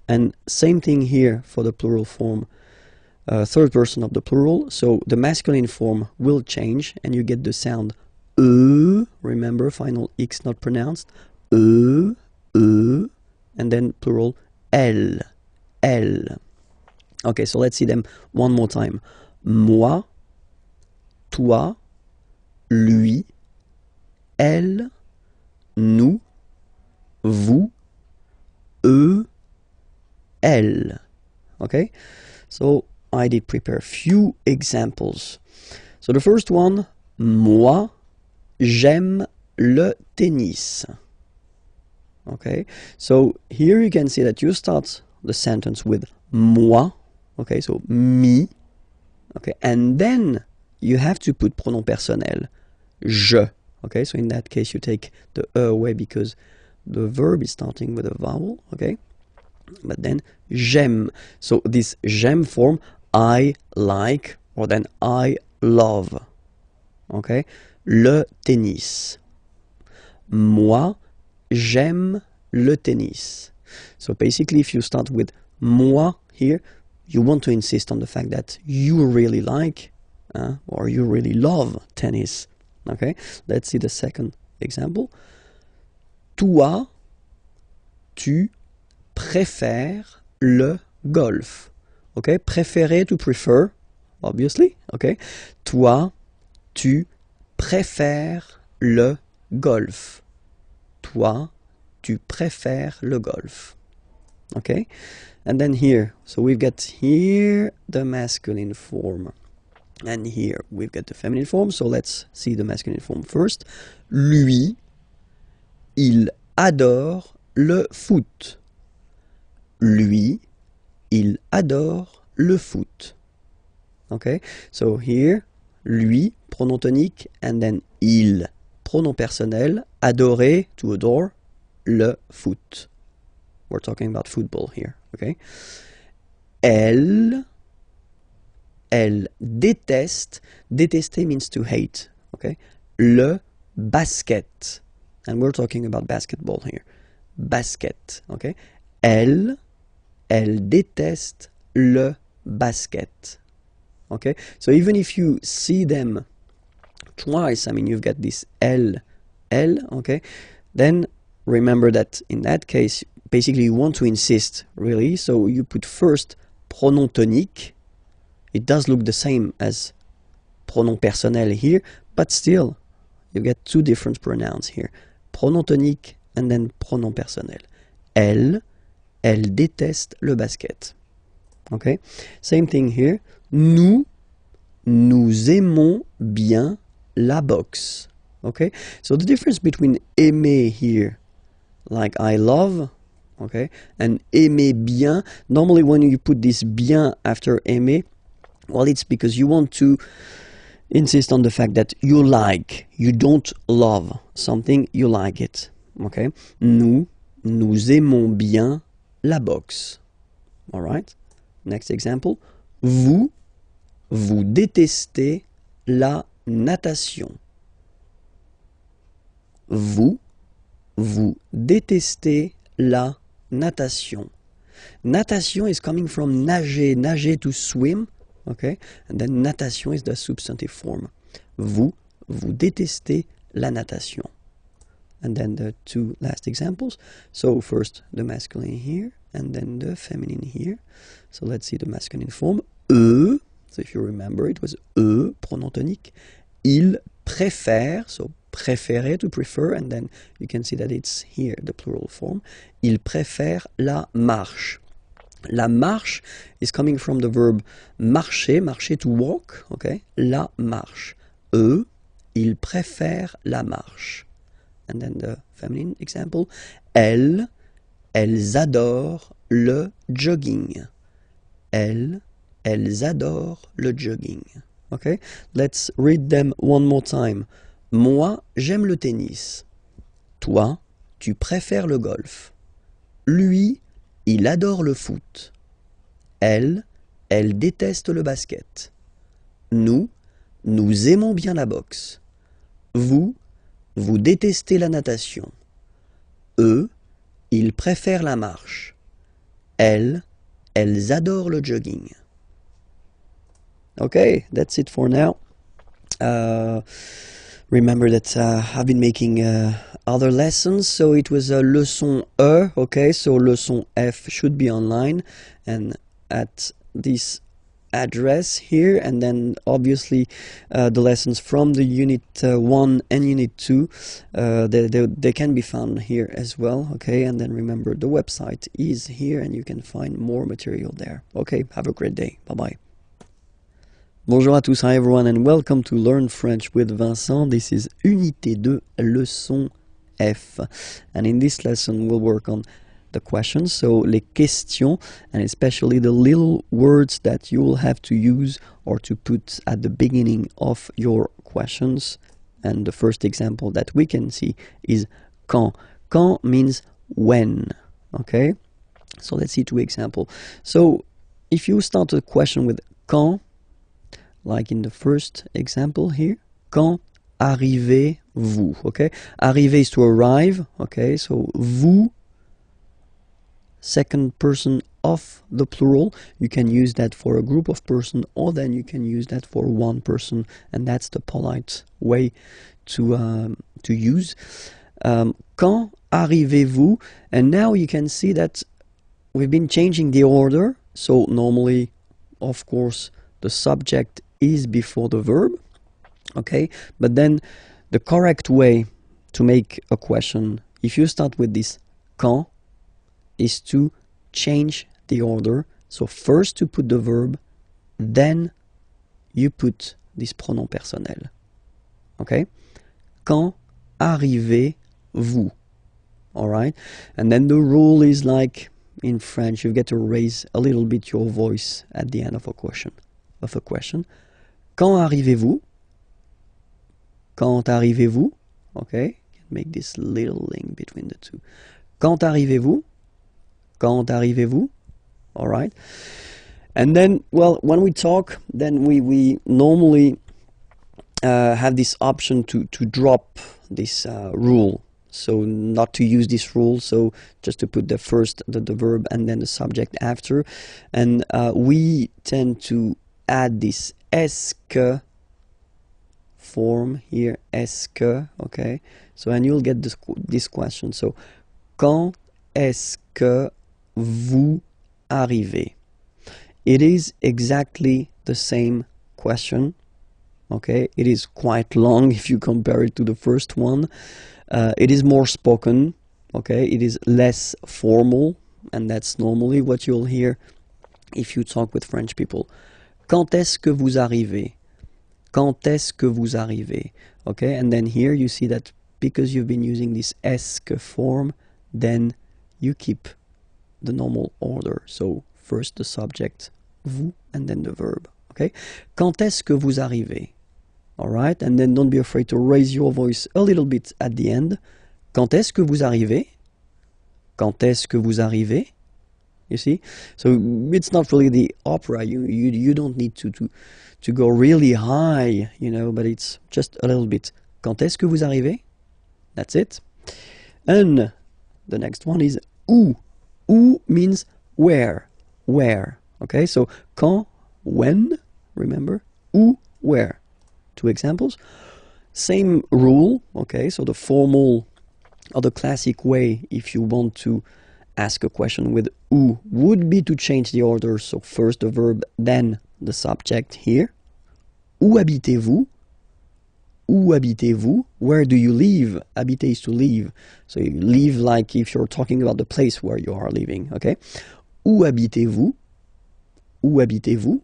And same thing here for the plural form, third person of the plural. So the masculine form will change, and you get the sound remember, final X not pronounced, and then plural elle, elle. Okay, so let's see them one more time. Moi, toi, lui, elle, nous, vous, eux, elle. Okay, so I did prepare a few examples. So the first one, moi, j'aime le tennis. Okay, so here you can see that you start the sentence with moi. Okay, so me. Okay, and then you have to put pronom personnel, je. Okay, so in that case you take the away because the verb is starting with a vowel, okay? But then j'aime. So this j'aime form, I like, or then I love. Okay? Le tennis. Moi, j'aime le tennis. So basically if you start with moi here, you want to insist on the fact that you really like or you really love tennis. Okay, let's see the second example. Toi, tu préfères le golf. Okay, préférer, to prefer, obviously. Okay, toi, tu préfères le golf. Toi, tu préfères le golf. Okay, and then here, so we've got here the masculine form. And here we've got the feminine form, so let's see the masculine form first. Lui, il adore le foot. Lui, il adore le foot. Okay, so here, lui, pronom tonique, and then il, pronom personnel, adorer, to adore, le foot. We're talking about football here, okay? Elle déteste, détester means to hate, okay? Le basket, and we're talking about basketball here. Basket, okay? Elle déteste le basket, okay? So even if you see them twice, I mean, you've got this elle, okay? Then remember that in that case, basically you want to insist, really, so you put first pronom tonique. It does look the same as pronom personnel here, but still, you get two different pronouns here. Pronom tonique and then pronom personnel. Elle déteste le basket. Okay? Same thing here. Nous aimons bien la boxe. Okay? So the difference between aimer here, like I love, okay, and aimer bien, normally when you put this bien after aimer, well, it's because you want to insist on the fact that you like, you don't love something, you like it. Okay? Nous aimons bien la boxe. All right? Next example. Vous détestez la natation. Vous détestez la natation. Natation is coming from nager, nager to swim, okay? And then natation is the substantive form. Vous détestez la natation. And then the two last examples. So first the masculine here, and then the feminine here. So let's see the masculine form. Eux, so if you remember, it was eux, pronom tonique. Ils préfèrent, so préférer, to prefer, and then you can see that it's here, the plural form. Ils préfèrent la marche. La marche is coming from the verb marcher, marcher to walk, okay? La marche. Eux, ils préfèrent la marche. And then the feminine example. Elles adorent le jogging. Elles adorent le jogging. Okay? Let's read them one more time. Moi, j'aime le tennis. Toi, tu préfères le golf. Lui, il adore le foot. Elle déteste le basket. Nous aimons bien la boxe. Vous détestez la natation. Eux, ils préfèrent la marche. Elles adorent le jogging. Okay, that's it for now. Remember that I've been making other lessons, so it was a leçon E, okay, so leçon F should be online and at this address here, and then obviously the lessons from the unit 1 and unit 2 they can be found here as well, okay, and then remember the website is here and you can find more material there. Okay, have a great day. Bye bye. Bonjour à tous, hi everyone, and welcome to Learn French with Vincent. This is Unité 2, leçon F, and in this lesson we'll work on the questions, so les questions, and especially the little words that you will have to use or to put at the beginning of your questions. And the first example that we can see is quand. Quand means when, okay? So let's see two examples. So if you start a question with quand, like in the first example here, quand arrivez-vous, okay? Arriver is to arrive, okay? So vous, second person of the plural, you can use that for a group of person, or then you can use that for one person, and that's the polite way to use. Quand arrivez-vous? And now you can see that we've been changing the order. So normally, of course, the subject is before the verb, okay? But then the correct way to make a question, if you start with this quand, is to change the order. So first you put the verb, then you put this pronom personnel. Okay? Quand arrivez-vous? Alright? And then the rule is like in French, you get to raise a little bit your voice at the end of a question. Quand arrivez-vous? Quand arrivez-vous? Okay? Make this little link between the two. Quand arrivez-vous? Quand arrivez-vous? All right. And then, well, when we talk, then we normally have this option to drop this rule. So not to use this rule, so just to put the verb and then the subject after. And we tend to add this est-ce que form here, est-ce que, okay? So, and you'll get this question. So, quand est-ce que vous arrivez? It is exactly the same question, okay? It is quite long if you compare it to the first one. It is more spoken, okay? It is less formal, and that's normally what you'll hear if you talk with French people. Quand est-ce que vous arrivez? Quand est-ce que vous arrivez? Okay, and then here you see that because you've been using this est-ce que form, then you keep the normal order. So first the subject, vous, and then the verb. Okay? Quand est-ce que vous arrivez? All right? And then don't be afraid to raise your voice a little bit at the end. Quand est-ce que vous arrivez? Quand est-ce que vous arrivez? You see? So it's not really the opera. You don't need to go really high, you know, but it's just a little bit. Quand est-ce que vous arrivez? That's it. And the next one is où. Où means where, where. Okay, so quand, when, remember, où, where. Two examples. Same rule, okay, so the formal or the classic way if you want to ask a question with où would be to change the order, so first the verb, then the subject here. Où habitez-vous? Où habitez-vous? Where do you live? Habiter is to live. So you live like if you're talking about the place where you are living, okay? Où habitez-vous? Où habitez-vous?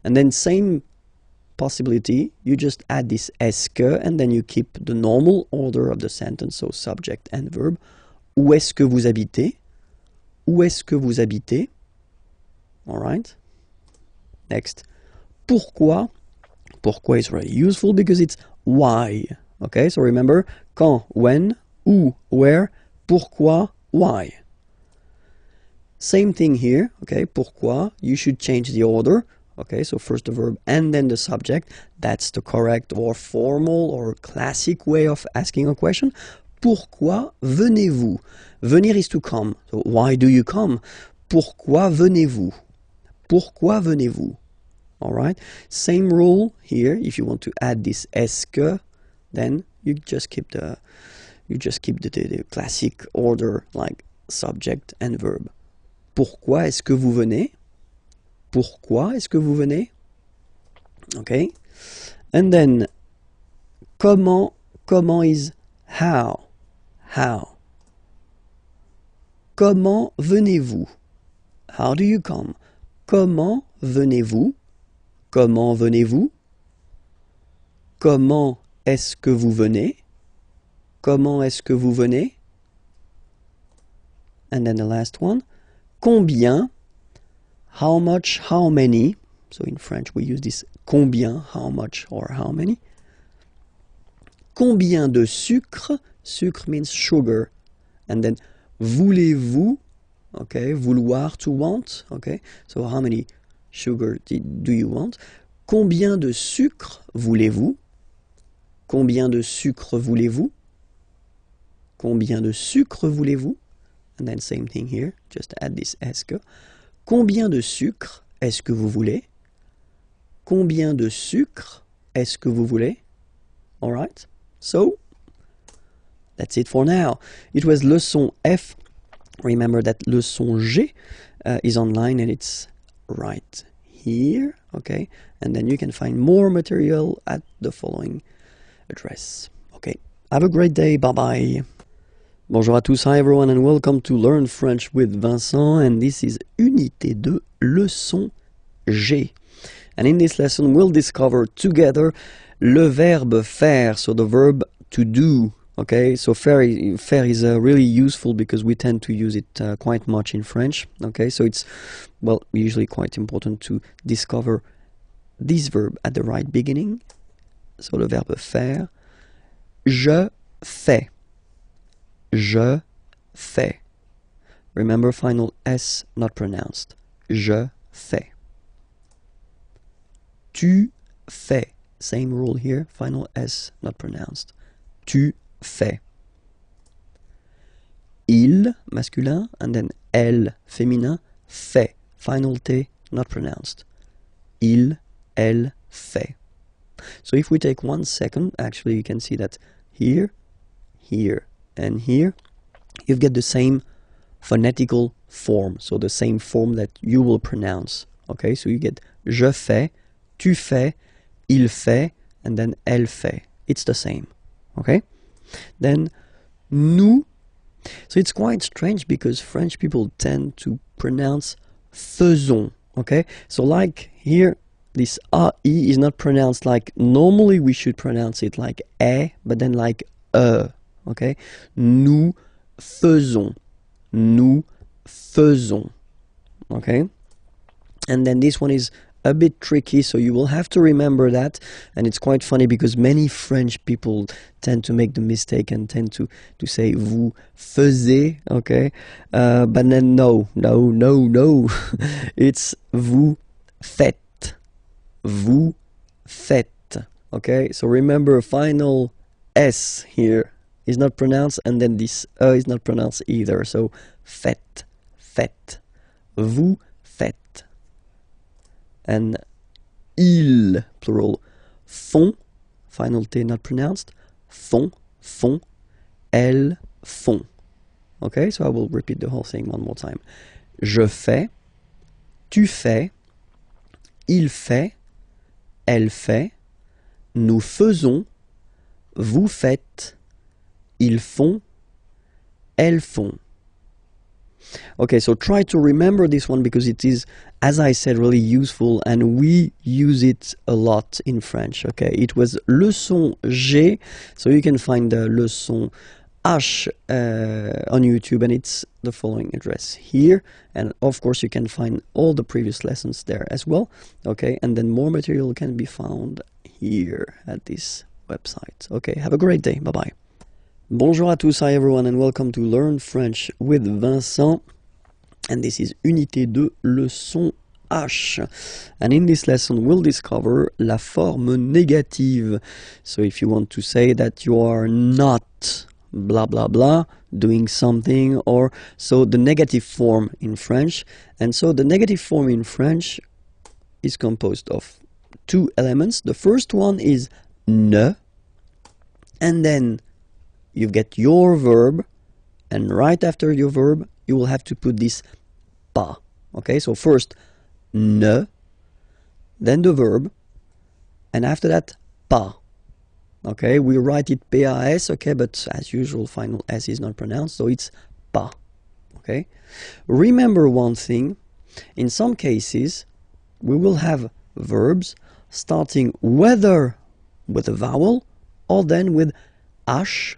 And then same possibility, you just add this est-ce que and then you keep the normal order of the sentence, so subject and verb. Où est-ce que vous habitez? Où est-ce que vous habitez? All right. Next. Pourquoi? Pourquoi is very useful because it's why. Okay, so remember, quand, when, où, where, pourquoi, why. Same thing here, okay, pourquoi, you should change the order. Okay, so first the verb and then the subject. That's the correct or formal or classic way of asking a question. Pourquoi venez-vous? Venir is to come. So why do you come? Pourquoi venez-vous? Pourquoi venez-vous? All right. Same rule here. If you want to add this est-ce que, then you just keep the classic order like subject and verb. Pourquoi est-ce que vous venez? Pourquoi est-ce que vous venez? Okay. And then comment is how. How. Comment venez-vous? How do you come? Comment venez-vous? Comment venez-vous? Comment est-ce que vous venez? Comment est-ce que vous venez? And then the last one. Combien? How much, how many? So in French we use this combien, how much or how many. Combien de sucre? Sucre means sugar. And then voulez-vous? Okay, vouloir, to want. Okay, so how many sugar do you want? Combien de sucre voulez-vous? Combien de sucre voulez-vous? Combien de sucre voulez-vous? And then same thing here, just add this est-ce que. Combien de sucre est-ce que vous voulez? Combien de sucre est-ce que vous voulez? All right, so that's it for now. It was leçon F. Remember that leçon G is online and it's right here, okay? And then you can find more material at the following address. Okay, have a great day, bye-bye. Bonjour à tous, hi everyone, and welcome to Learn French with Vincent, and this is Unité 2, leçon G. And in this lesson, we'll discover together le verbe faire, so the verb to do. Okay, so faire is really useful because we tend to use it quite much in French. Okay, so it's, well, usually quite important to discover this verb at the right beginning. So le verbe faire. Je fais. Je fais. Remember, final S not pronounced. Je fais. Tu fais. Same rule here, final S not pronounced. Tu fais. Il, masculin, and then elle, féminin, fait. Final T not pronounced. Il, elle, fait. So if we take 1 second, actually you can see that here, here, and here, you get the same phonetical form, so the same form that you will pronounce. Okay, so you get je fais, tu fais, il fait, and then elle fait. It's the same. Okay? Then nous. So it's quite strange because French people tend to pronounce faisons. Okay? So like here, this AE is not pronounced like normally we should pronounce it like E, but then like E. Okay? Nous faisons. Nous faisons. Okay? And then this one is a bit tricky, so you will have to remember that. And it's quite funny because many French people tend to make the mistake and tend to say vous faisiez, okay? But then no. It's vous faites. Vous faites. Okay? So remember, final S here is not pronounced, and then this is not pronounced either. So faites, faites. vous faites. And ils, plural, font, final T not pronounced, font, elles font. Okay, so I will repeat the whole thing one more time. Je fais, tu fais, il fait, elle fait, nous faisons, vous faites, ils font, elles font. Okay, so try to remember this one because it is, as I said, really useful and we use it a lot in French. Okay, it was leçon G, so you can find the leçon H on YouTube, and it's the following address here. And of course, you can find all the previous lessons there as well. Okay, and then more material can be found here at this website. Okay, have a great day. Bye bye. Bonjour à tous, hi everyone, and welcome to Learn French with Vincent. And this is Unité 2, leçon H. And in this lesson, we'll discover la forme négative. So if you want to say that you are not blah blah blah doing something, or so the negative form in French. And so the negative form in French is composed of two elements. The first one is ne, and then you get your verb, and right after your verb you will have to put this pas. Okay, so first ne, then the verb, and after that pas. Okay, we write it PAS, okay, but as usual final S is not pronounced, so it's pas. Okay, remember one thing, in some cases we will have verbs starting whether with a vowel or then with H,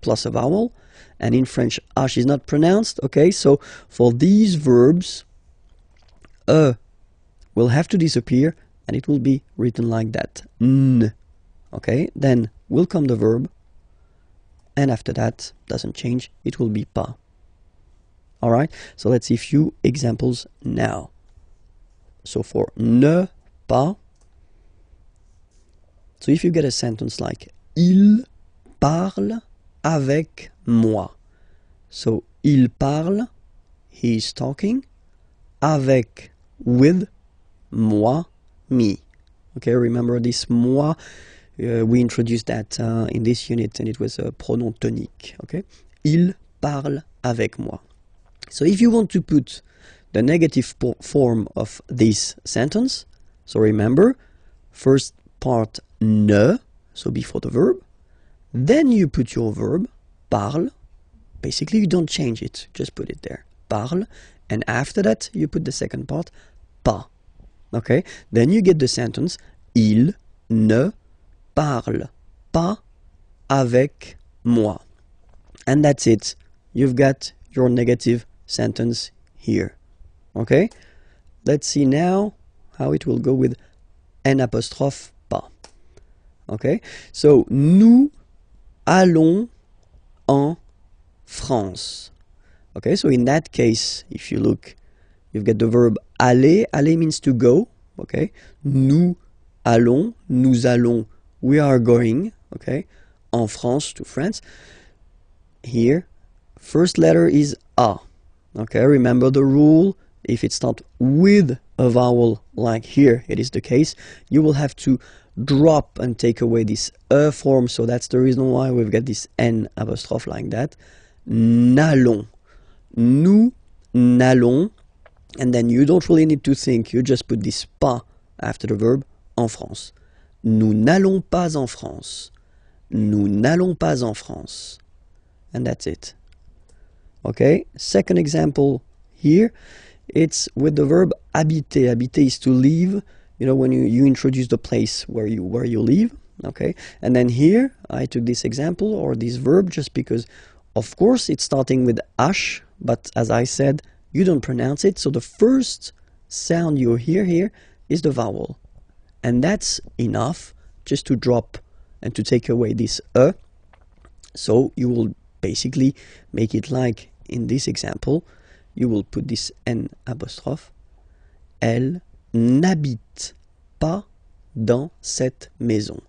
plus a vowel, and in French H is not pronounced. Okay, so for these verbs will have to disappear and it will be written like that, n. Okay, then will come the verb, and after that doesn't change, it will be pas. Alright, so let's see a few examples now. So for ne pas, so if you get a sentence like il parle avec moi. So il parle, he is talking, avec, with, moi, me. Okay, remember this moi, we introduced that in this unit, and it was a pronom tonique. Okay, il parle avec moi. So if you want to put the negative form of this sentence, so remember, first part ne, so before the verb, then you put your verb, parle, basically you don't change it, just put it there, parle, and after that you put the second part, pas. Okay, then you get the sentence, il ne parle pas avec moi. And that's it, you've got your negative sentence here. Okay, let's see now how it will go with N apostrophe pas. Okay, so nous allons en France. Okay, so in that case, if you look, you've got the verb aller. Aller means to go. Okay, nous allons, we are going. Okay, en France, to France. Here, first letter is A. Okay, remember the rule. If it starts with a vowel, like here it is the case, you will have to drop and take away this form. So that's the reason why we've got this N apostrophe like that. N'allons. Nous n'allons. And then you don't really need to think. You just put this pas after the verb, en France. Nous n'allons pas en France. Nous n'allons pas en France. And that's it. Okay, second example here, it's with the verb habiter. Habiter is to live, you know, when you introduce the place where you live. Okay, and then here I took this example or this verb just because of course it's starting with H, but as I said, you don't pronounce it, so the first sound you hear here is the vowel, and that's enough just to drop and to take away this so you will basically make it like in this example, you will put this N apostrophe. Elle n'habite pas dans cette maison.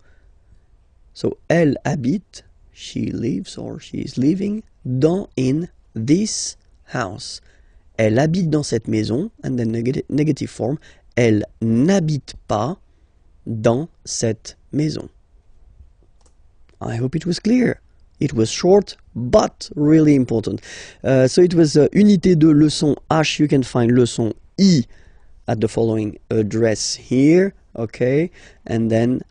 So elle habite, she lives or she is living, in this house. elle habite dans cette maison, and then negative form, elle n'habite pas dans cette maison. I hope it was clear. It was short, but really important. So it was unité 2, leçon H. You can find leçon I at the following address here, okay? And then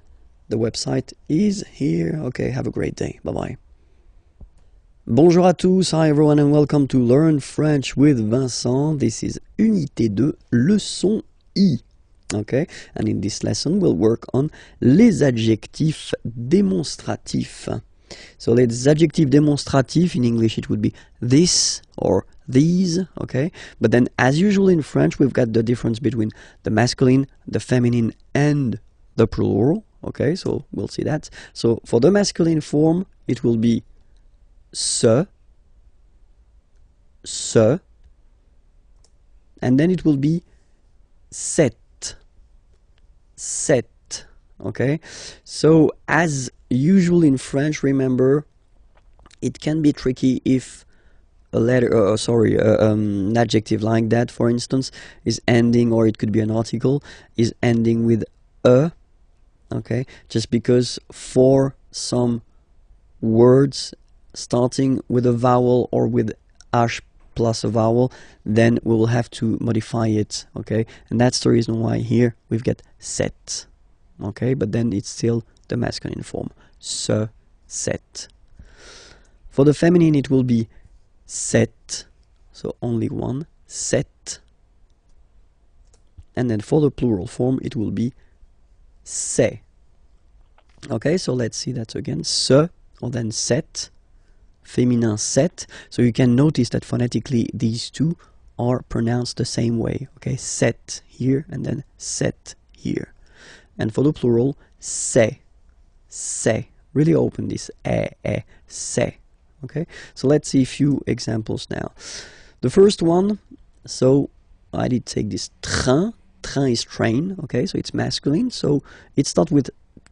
the website is here. Okay, have a great day. Bye-bye. Bonjour à tous, hi everyone, and welcome to Learn French with Vincent. This is unité 2, leçon I. Okay, and in this lesson we'll work on les adjectifs démonstratifs. So les adjectifs démonstratifs, in English it would be this or these, okay? But then as usual in French we've got the difference between the masculine, the feminine, and the plural, okay? So we'll see that. So for the masculine form it will be ce, and then it will be cette, okay? So as usual in French, remember, it can be tricky if a letter, an adjective like that, for instance, is ending, or it could be an article, is ending with a, okay? Just because for some words starting with a vowel or with h plus a vowel, then we will have to modify it, okay? And that's the reason why here we've got cette, okay? But then it's still the masculine form, ce, cette. For the feminine it will be cette, so only one, cette. And then for the plural form it will be c'est. Okay, so let's see that again, ce, or then cette, féminin cette. So you can notice that phonetically these two are pronounced the same way, okay? Cette here and then cette here. And for the plural, c'est, c'est. Really open this c'est, okay? So let's see a few examples now. The first one, so I did take this train. Train is train, okay? So it's masculine. So it starts with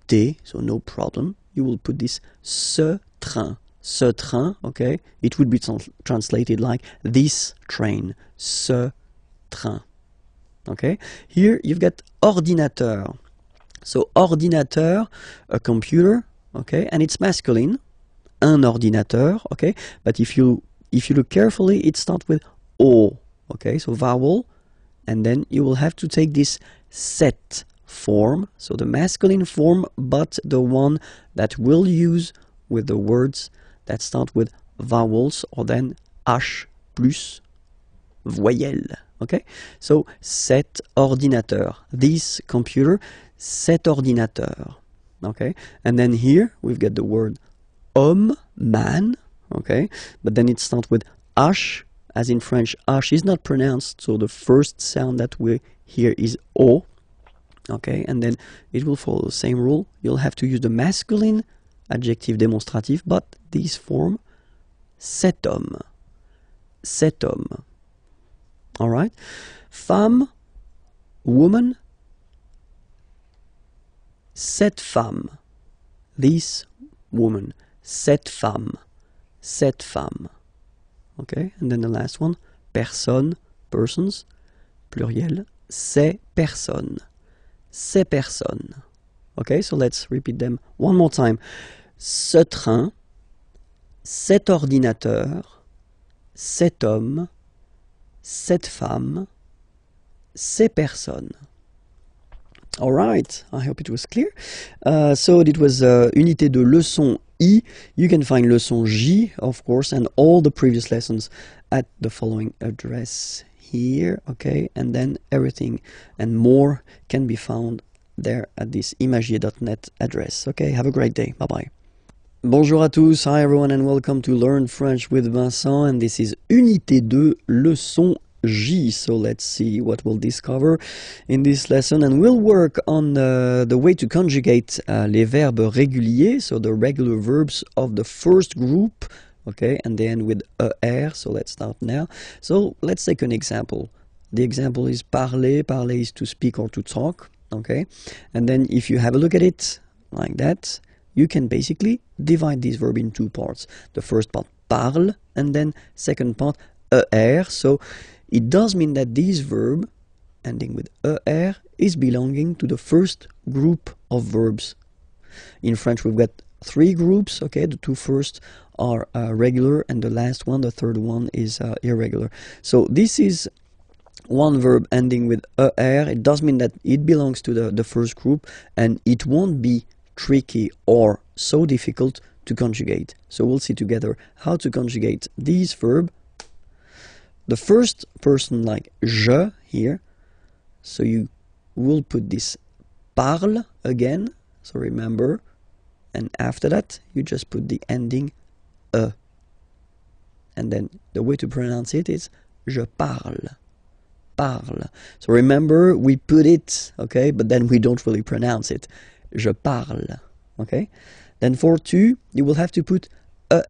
T, so no problem. You will put this ce train. Ce train, okay? It would be translated like this train. Ce train. Okay? Here you've got ordinateur. So ordinateur, a computer, okay? And it's masculine. Un ordinateur, okay? But if you look carefully, it starts with O, okay? So vowel, and then you will have to take this cette form, so the masculine form, but the one that we'll use with the words that start with vowels, or then H plus voyelle, okay? So, cet ordinateur, this computer, cet ordinateur, okay? And then here, we've got the word homme, man, okay? But then it starts with H, as in French, H is not pronounced, so the first sound that we hear is O, okay? And then it will follow the same rule. You'll have to use the masculine adjective démonstratif, but this form, cet homme, cet homme. All right? Femme, woman, cette femme, this woman, cette femme, cette femme. Okay? And then the last one, personne, persons, pluriel, ces personnes, ces personnes. Okay? So let's repeat them one more time. Ce train, cet ordinateur, cet homme, cette femme, ces personnes. All right, I hope it was clear. So it was unité de leçon I. You can find leçon J, of course, and all the previous lessons at the following address here, okay? And then everything and more can be found there at this imagier.net address. Okay, have a great day. Bye-bye. Bonjour à tous, hi everyone, and welcome to Learn French with Vincent, and this is unité 2, leçon J. So let's see what we'll discover in this lesson, and we'll work on the way to conjugate les verbes réguliers, so the regular verbs of the first group, okay, and they end with er. So let's start now. So let's take an example. The example is parler. Parler is to speak or to talk, okay? And then if you have a look at it like that, you can basically divide this verb in two parts. The first part, parle, and then second part, er. So it does mean that this verb ending with er is belonging to the first group of verbs. In French we've got 3 groups, okay? The 2 first are regular, and the last one, the third one, is irregular. So this is one verb ending with er. It does mean that it belongs to the first group, and it won't be tricky or so difficult to conjugate. So we'll see together how to conjugate this verb. The first person, like je here, so you will put this parle again, so remember, and after that you just put the ending e, and then the way to pronounce it is je parle, parle. So remember, we put it, okay, but then we don't really pronounce it, je parle, okay. Then for tu, you will have to put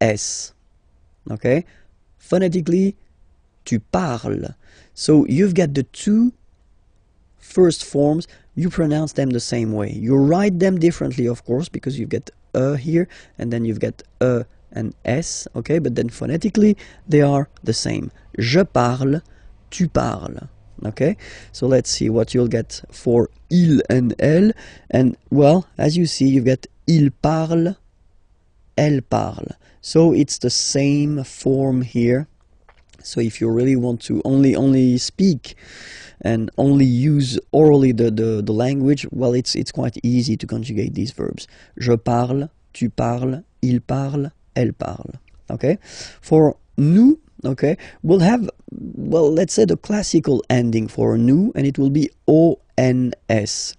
es, okay. Phonetically, tu parles. So you've got the 2 first forms, you pronounce them the same way. You write them differently, of course, because you've got here, and then you've got and s, okay, but then phonetically they are the same. Je parle, tu parles, okay. So let's see what you'll get for il and elle, and well, as you see, you've got il parle, elle parle. So it's the same form here. So if you really want to only speak and only use orally the language, well, it's quite easy to conjugate these verbs. Je parle, tu parles, il parle, elle parle. Okay? For nous, okay, we'll have, well, let's say the classical ending for nous, and it will be ons.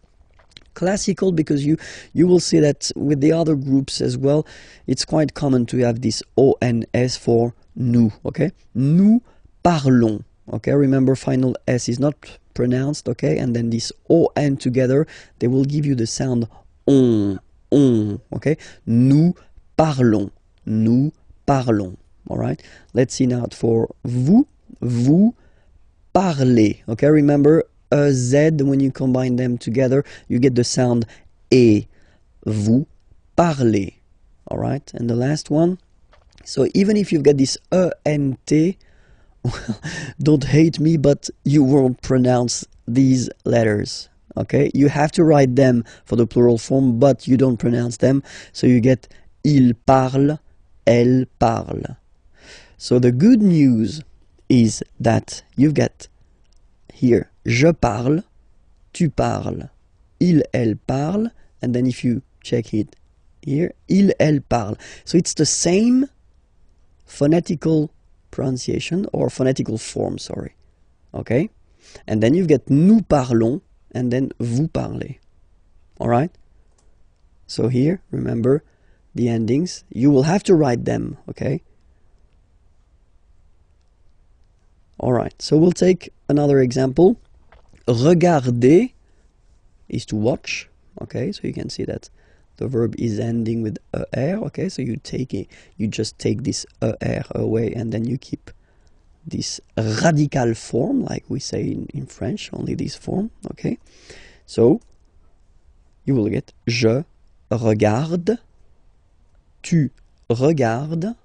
Classical because you will see that with the other groups as well, it's quite common to have this ons for nous, okay? Nous parlons, okay? Remember, final S is not pronounced, okay? And then this on together, they will give you the sound on, okay? Nous parlons, all right? Let's see now for vous, vous parlez, okay? Remember, a Z, when you combine them together, you get the sound E. Vous parlez, all right? And the last one, so even if you've got this ENT, well, don't hate me, but you won't pronounce these letters, okay? You have to write them for the plural form, but you don't pronounce them, so you get il parle, elle parle. So the good news is that you've got here, je parle, tu parles, il, elle parle, and then if you check it here, il, elle parle. So it's the same phonetical pronunciation, or phonetical form, sorry, okay? And then you've got nous parlons, and then vous parlez, all right? So here, remember the endings, you will have to write them, okay? All right, so we'll take another example. Regarder is to watch, okay? So you can see that the verb is ending with er, okay? So you just take this er away, and then you keep this radical form, like we say in French, only this form, okay? So you will get je regarde, tu regardes,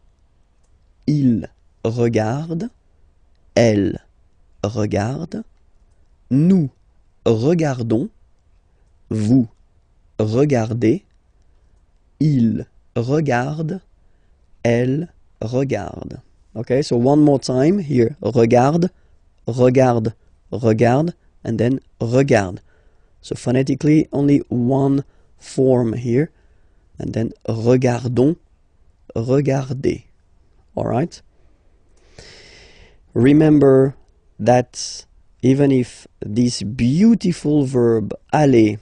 il regarde, elle regarde, nous regardons, vous regardez, il regarde, elle regarde. Okay, so one more time here. Regarde, regarde, regarde, and then regarde. So phonetically, only one form here. And then regardons, regardez. All right? Remember that even if this beautiful verb aller,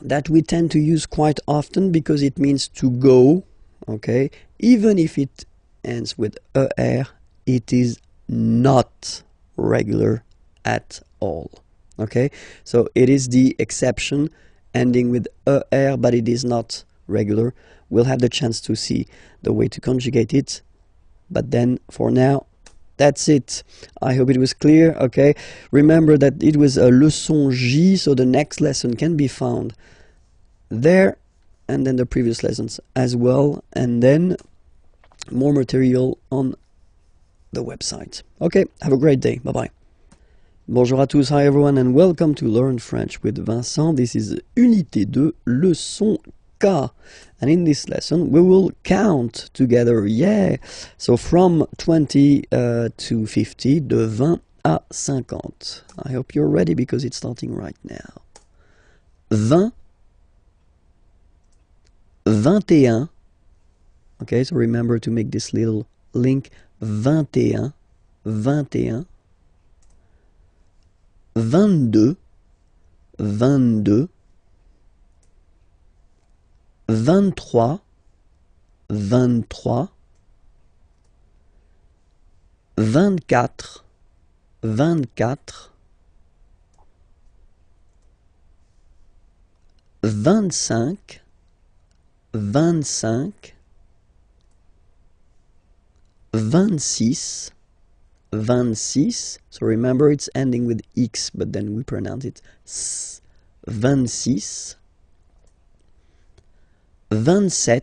that we tend to use quite often because it means to go, okay, even if it ends with er, it is not regular at all, okay? So it is the exception ending with er, but it is not regular. We'll have the chance to see the way to conjugate it, but then for now, that's it. I hope it was clear, okay? Remember that it was a leçon J, so the next lesson can be found there, and then the previous lessons as well, and then more material on the website. Okay, have a great day. Bye-bye. Bonjour à tous, hi everyone, and welcome to Learn French with Vincent. This is Unité 2, leçon K. And in this lesson, we will count together, yeah! So from 20 to 50, de 20 à 50. I hope you're ready because it's starting right now. 20, 21. Okay, so remember to make this little link. 21, 21. 22, 22, 23, 23, 24, 24, 25, 25, 26, 26, so remember it's ending with X, but then we pronounce it S. 26, 27,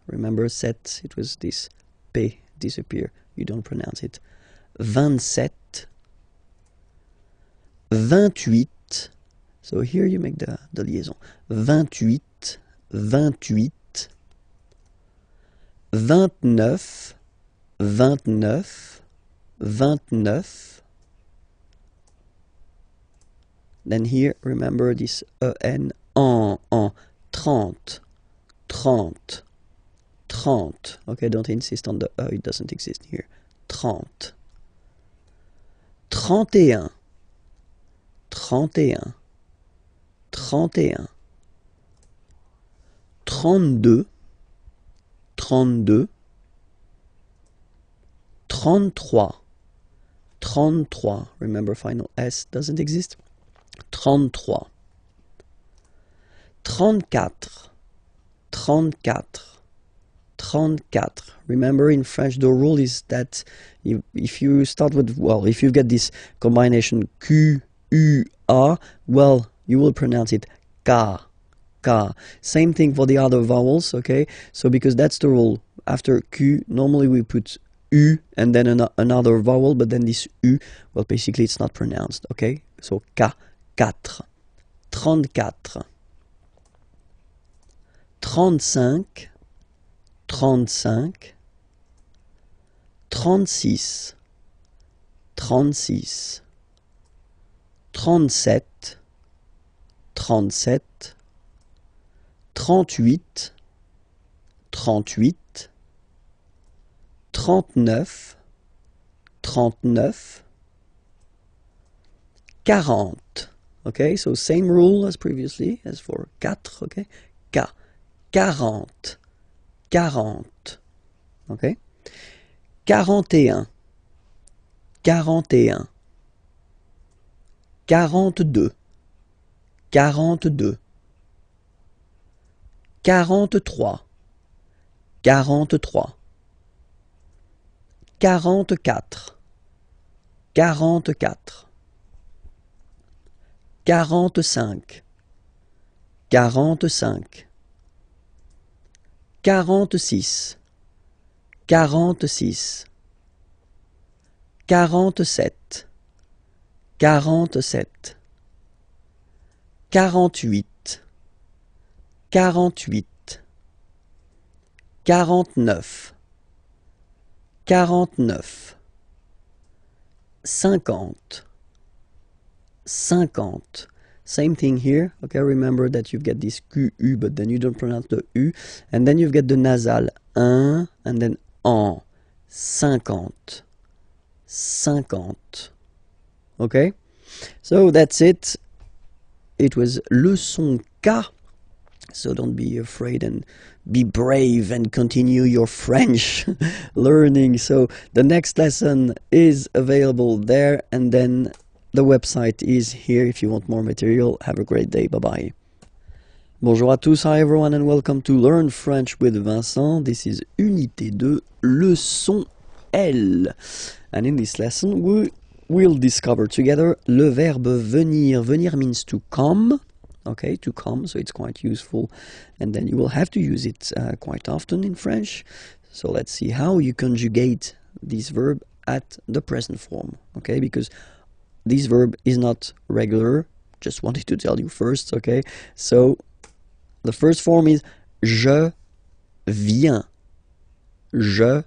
remember set, it was this P disappear, you don't pronounce it. 27, 28, so here you make the liaison. 28, 28, 29, 29, 29. Then here, remember this en, 30, 30, 30. Okay, don't insist on the it doesn't exist here. 30. 31, 31, 31. 32, 32. 33, 33, remember final S doesn't exist. 33, 34, 34, 34. Remember in French the rule is that if you start with, well, if you get this combination Q, U, A, well, you will pronounce it K, K. Same thing for the other vowels, okay? So because that's the rule, after Q, normally we put U and then another vowel, but then this U, well, basically it's not pronounced, okay? So K, 4, 34, 35, 35, 36, 36, 37, 37, 38, 38, 39, 39, 40. Okay, so same rule as previously, as for 4, okay? K, 40, 40. Okay? 41, 41, 42, 42, 43, 43. 44, 44, 45, 45, 46, 46, 47, 47, 48, 48, 49, 49, 50, 50. Same thing here, okay? Remember that you get this QU, but then you don't pronounce the U. And then you get the nasal, un, and then en. 50, 50. Okay? So that's it. It was leçon K. So don't be afraid and be brave and continue your French learning. So the next lesson is available there, and then the website is here if you want more material. Have a great day. Bye-bye. Bonjour à tous, hi everyone, and welcome to Learn French with Vincent. This is Unité 2, leçon L. And in this lesson, we will discover together le verbe venir. Venir means to come. Okay, to come, so it's quite useful, and then you will have to use it quite often in French. So let's see how you conjugate this verb at the present form, okay, because this verb is not regular. Just wanted to tell you first, okay? So the first form is je viens. Je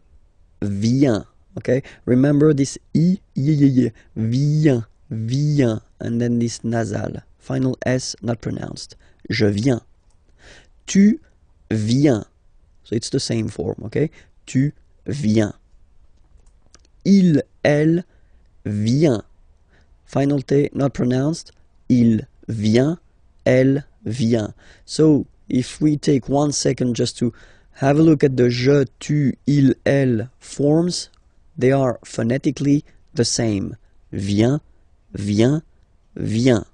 viens. Okay? Remember this I, viens, viens, and then this nasal. Final S not pronounced. Je viens. Tu viens. So it's the same form, okay? Tu viens. Il, elle, vient. Final T not pronounced. Il vient, elle vient. So if we take 1 second just to have a look at the je, tu, il, elle forms, they are phonetically the same. Vient, vient, vient.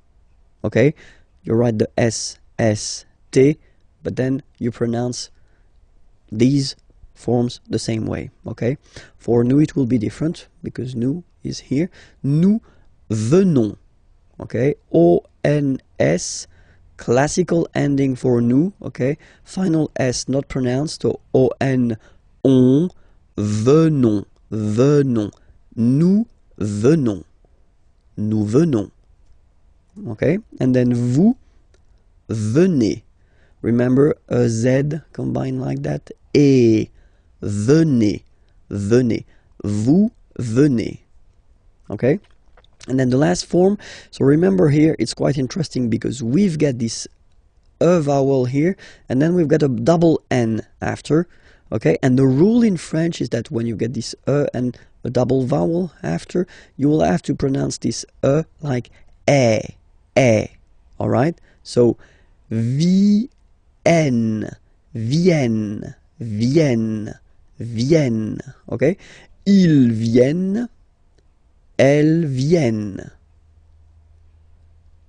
Okay? You write the S, S, T, but then you pronounce these forms the same way. Okay? For nous, it will be different because nous is here. Nous venons. Okay? O-N-S, classical ending for nous. Okay? Final S not pronounced. So O-N, on, venons. Venons. Nous venons. Nous venons. Okay? And then vous venez. Remember a Z combined like that? Et. Venez. Venez. Vous venez. Okay? And then the last form. So remember here, it's quite interesting because we've got this E vowel here, and then we've got a double N after. Okay, and the rule in French is that when you get this E and a double vowel after, you will have to pronounce this E like E, E. Alright? So, vienne, vienne, vienne, vienne. Okay? Ils viennent, elles viennent.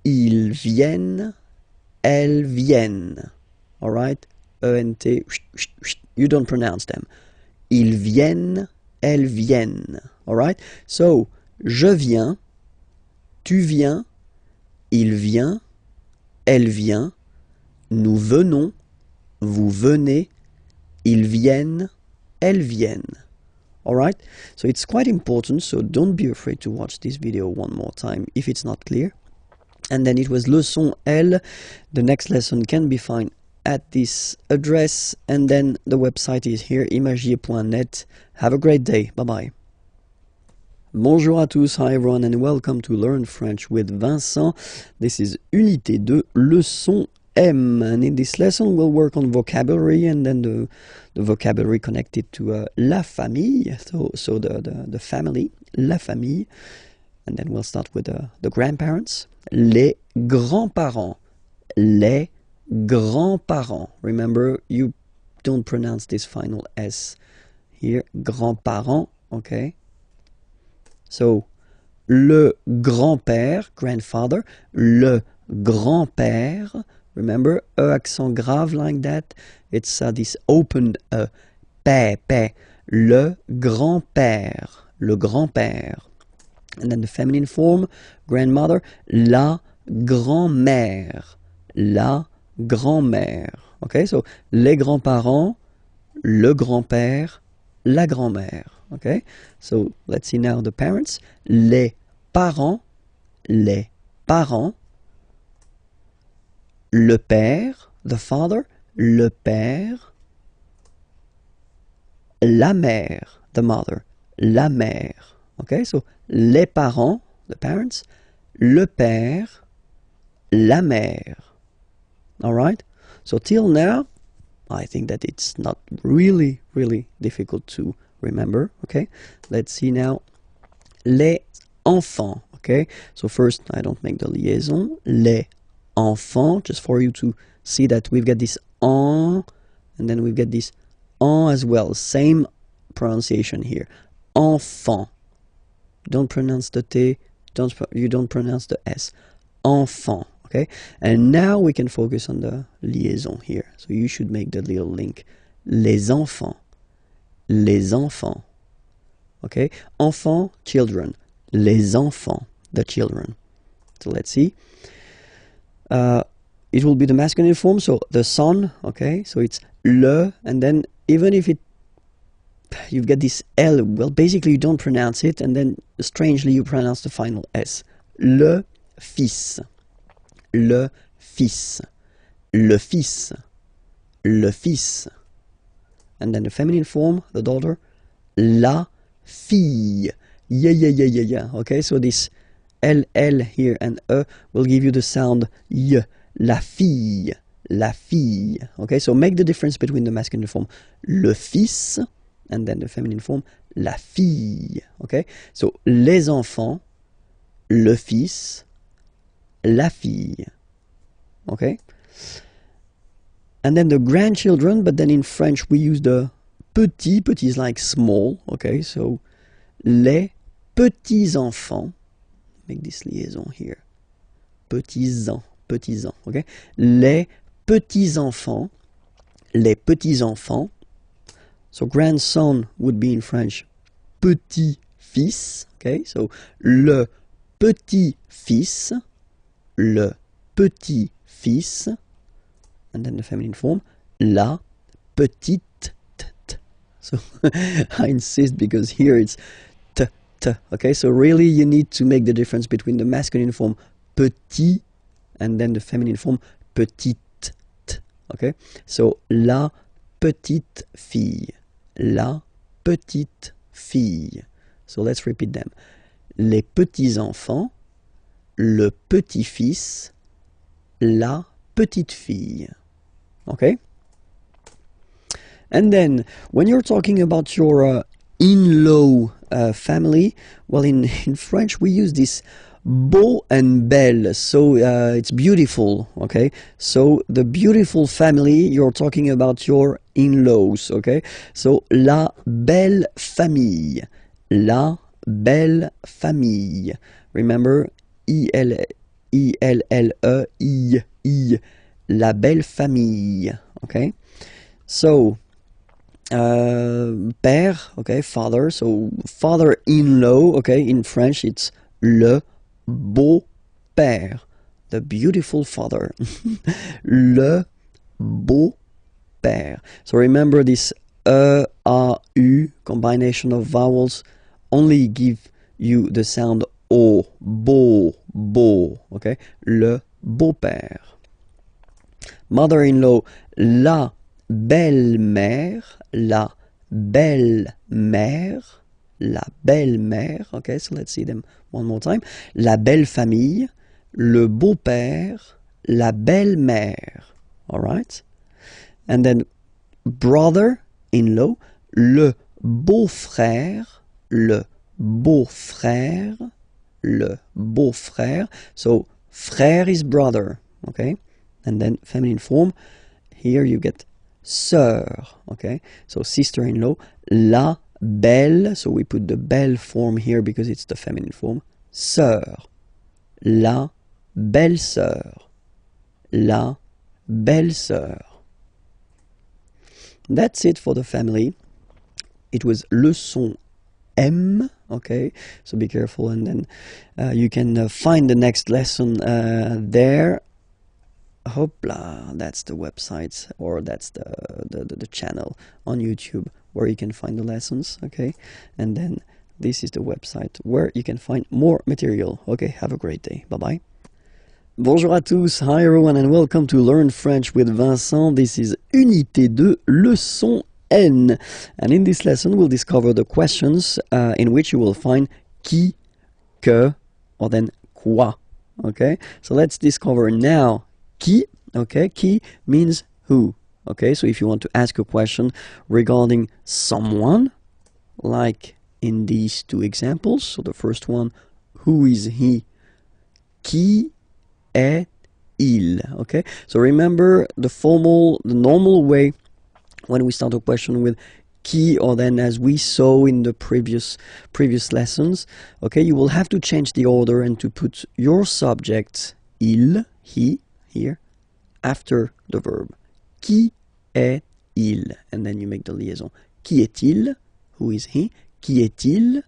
Ils viennent, elles viennent. Alright? E-N-T, you don't pronounce them. Ils viennent, elles viennent. Alright? So, je viens, tu viens, il vient, elle vient, nous venons, vous venez, ils viennent, elles viennent. Alright? So it's quite important, so don't be afraid to watch this video one more time if it's not clear. And then it was leçon L. The next lesson can be found at this address, and then the website is here, imagier.net. Have a great day. Bye bye. Bonjour à tous, hi everyone, and welcome to Learn French with Vincent. This is Unité 2, leçon M, and in this lesson we'll work on vocabulary and then the vocabulary connected to la famille, so the family, la famille, and then we'll start with the grandparents, les grands-parents, les grands-parents. Remember, you don't pronounce this final S here, grands-parents, okay? So, le grand-père, grandfather, le grand-père, remember, accent grave like that, it's this open père, le grand-père, le grand-père. And then the feminine form, grandmother, la grand-mère, la grand-mère. Okay, so les grands-parents, le grand-père, la grand-mère. Okay, so let's see now the parents. Les parents, le père, the father, le père, la mère, the mother, la mère. Okay, so les parents, the parents, le père, la mère. All right, so till now, I think that it's not really difficult to remember. Okay, let's see now. Les enfants. Okay, so first I don't make the liaison. Les enfants, just for you to see that we've got this en, and then we've got this en as well. Same pronunciation here. Enfant. Don't pronounce the T. You don't pronounce the S. Enfant. Okay, and now we can focus on the liaison here. So you should make the little link. Les enfants. Les enfants. Okay, enfants, children. Les enfants, the children. So let's see. It will be the masculine form, so the son. Okay, so it's le, and then even if you've got this L, well, basically you don't pronounce it, and then strangely you pronounce the final S. le fils, le fils, le fils, le fils. And then the feminine form, the daughter, la fille. Yeah. Okay, so this L here and E will give you the sound Y. La fille, la fille. Okay, so make the difference between the masculine form, le fils, and then the feminine form, la fille. Okay, so les enfants, le fils, la fille. Okay, and then the grandchildren, but then in French we use the petit. Petit is like small. Okay, so les petits enfants. Make this liaison here. Petits enfants. Okay, les petits enfants. Les petits enfants. So grandson would be in French petit fils. Okay, so le petit fils, le petit fils, and then the feminine form, la petite. So I insist because here it's t. Okay, so really you need to make the difference between the masculine form petit and then the feminine form petite. Okay, so la petite fille, la petite fille. So let's repeat them. Les petits enfants, le petit-fils, la petite fille. Okay? And then, when you're talking about your in-law family, well, in French we use this beau and belle, so it's beautiful, okay? So the beautiful family, you're talking about your in-laws, okay? So la belle famille, la belle famille. Remember, I-L-L-E, I, la belle famille, okay? So, père, okay, father, so father-in-law, okay, in French it's le beau-père, the beautiful father, le beau-père. So remember this E-A-U combination of vowels only give you the sound O, beau, okay, le beau-père. Mother-in-law, la belle-mère, la belle-mère, la belle-mère, okay, so let's see them one more time. La belle-famille, le beau-père, la belle-mère, all right? And then brother-in-law, le beau-frère, le beau-frère, le beau-frère. So frère is brother, okay? And then feminine form, here you get sœur, okay? So sister-in-law, la belle, so we put the belle form here because it's the feminine form, sœur, la belle-sœur, la belle-sœur. That's it for the family. It was leçon M, okay? So be careful, and then you can find the next lesson there. Hopla, that's the website, or that's the channel on YouTube where you can find the lessons, okay? And then this is the website where you can find more material. Okay, have a great day. Bye-bye. Bonjour à tous, hi everyone, and welcome to Learn French with Vincent. This is Unité 2, Leçon N. And in this lesson, we'll discover the questions in which you will find qui, que, or then quoi. Okay, so let's discover now qui. Okay, qui means who. Okay, so if you want to ask a question regarding someone, like in these two examples, so the first one, who is he? Qui est-il? Okay, so remember the normal way when we start a question with qui, or then as we saw in the previous lessons, okay, you will have to change the order and to put your subject, il, he, here, after the verb. Qui est-il? And then you make the liaison. Qui est-il? Who is he? Qui est-il?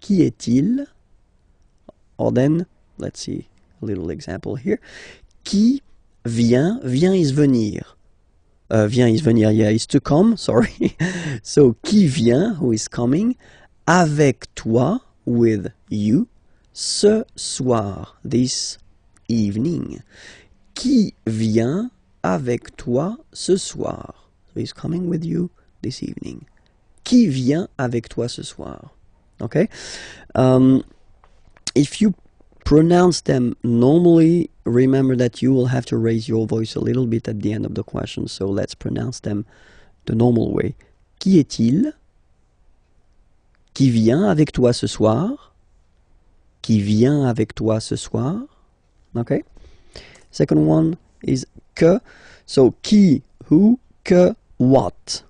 Qui est-il? Or then, let's see a little example here. Qui vient? Vient is venir. Vient is venir, yeah, is to come, sorry. So, qui vient, who is coming, avec toi, with you, ce soir, this evening. Qui vient avec toi ce soir? So he's coming with you this evening. Qui vient avec toi ce soir? Okay? If you pronounce them normally, remember that you will have to raise your voice a little bit at the end of the question. So let's pronounce them the normal way. Qui est-il? Qui vient avec toi ce soir? Qui vient avec toi ce soir? Okay? Second one is que. So qui, who, que, what.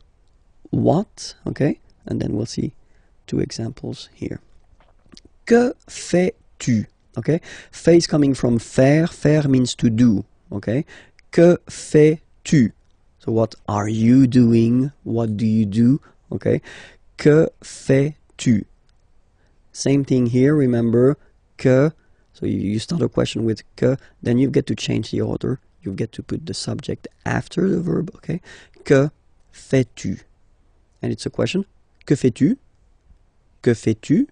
What, okay? And then we'll see two examples here. Que fais-tu? Okay? Fais is coming from faire. Faire means to do. Okay? Que fais-tu? So what are you doing? What do you do? Okay? Que fais-tu? Same thing here, remember. Que. So you start a question with que, then you get to change the order. You get to put the subject after the verb, okay? Que fais-tu? And it's a question. Que fais-tu? Que fais-tu?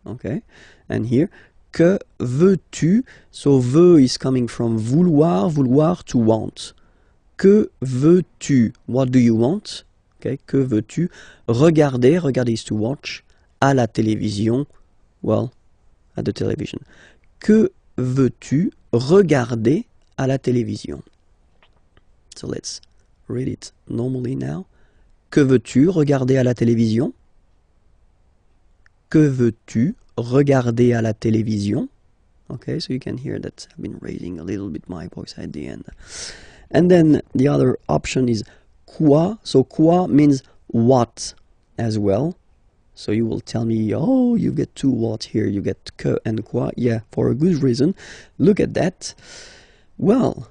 Okay? And here, que veux-tu? So veux is coming from vouloir, vouloir to want. Que veux-tu? What do you want? Okay? Que veux-tu? Regarder, regarder is to watch. À la télévision, well, at the television. Que veux-tu regarder à la télévision? So let's read it normally now. Que veux-tu regarder à la télévision? Que veux-tu regarder à la télévision? Okay, so you can hear that I've been raising a little bit my voice at the end. And then the other option is quoi. So quoi means what as well. So you will tell me, oh, you get two what here, you get que and quoi. Yeah, for a good reason. Look at that. Well,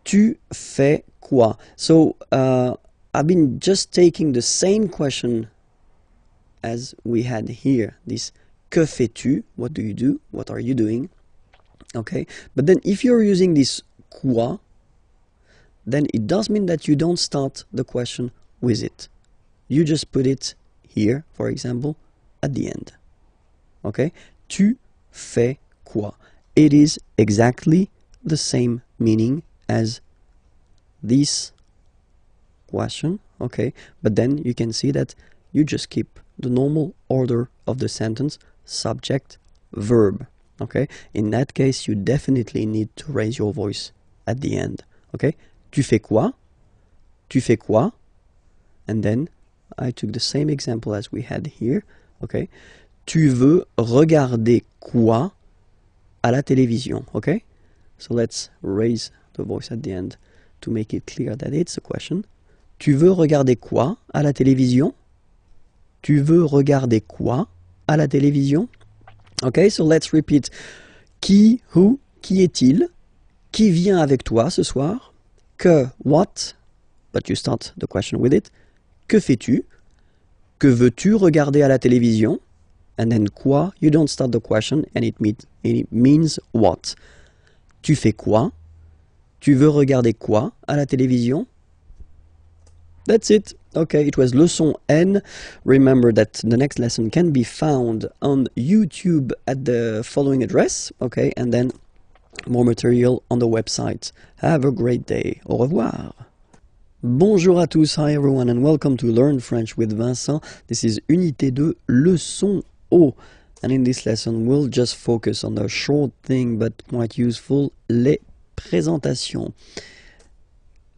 tu fais quoi? So I've been just taking the same question as we had here. This que fais-tu? What do you do? What are you doing? Okay, but then if you're using this quoi, then it does mean that you don't start the question with it. You just put it here, for example, at the end. Okay? Tu fais quoi? It is exactly the same meaning as this question. Okay? But then you can see that you just keep the normal order of the sentence, subject, verb. Okay? In that case, you definitely need to raise your voice at the end. Okay? Tu fais quoi? Tu fais quoi? And then I took the same example as we had here. Okay? Tu veux regarder quoi à la télévision? Okay? So let's raise the voice at the end to make it clear that it's a question. Tu veux regarder quoi à la télévision? Tu veux regarder quoi à la télévision? Okay, so let's repeat. Qui, who, qui est-il? Qui vient avec toi ce soir? Que, what? But you start the question with it. Que fais-tu? Que veux-tu regarder à la télévision? And then quoi? You don't start the question and it means what? Tu fais quoi? Tu veux regarder quoi à la télévision? That's it. Okay, it was leçon N. Remember that the next lesson can be found on YouTube at the following address. Okay, and then more material on the website. Have a great day. Au revoir. Bonjour à tous, hi everyone, and welcome to Learn French with Vincent. This is Unité 2, leçon O. And in this lesson, we'll just focus on a short thing but quite useful, les présentations.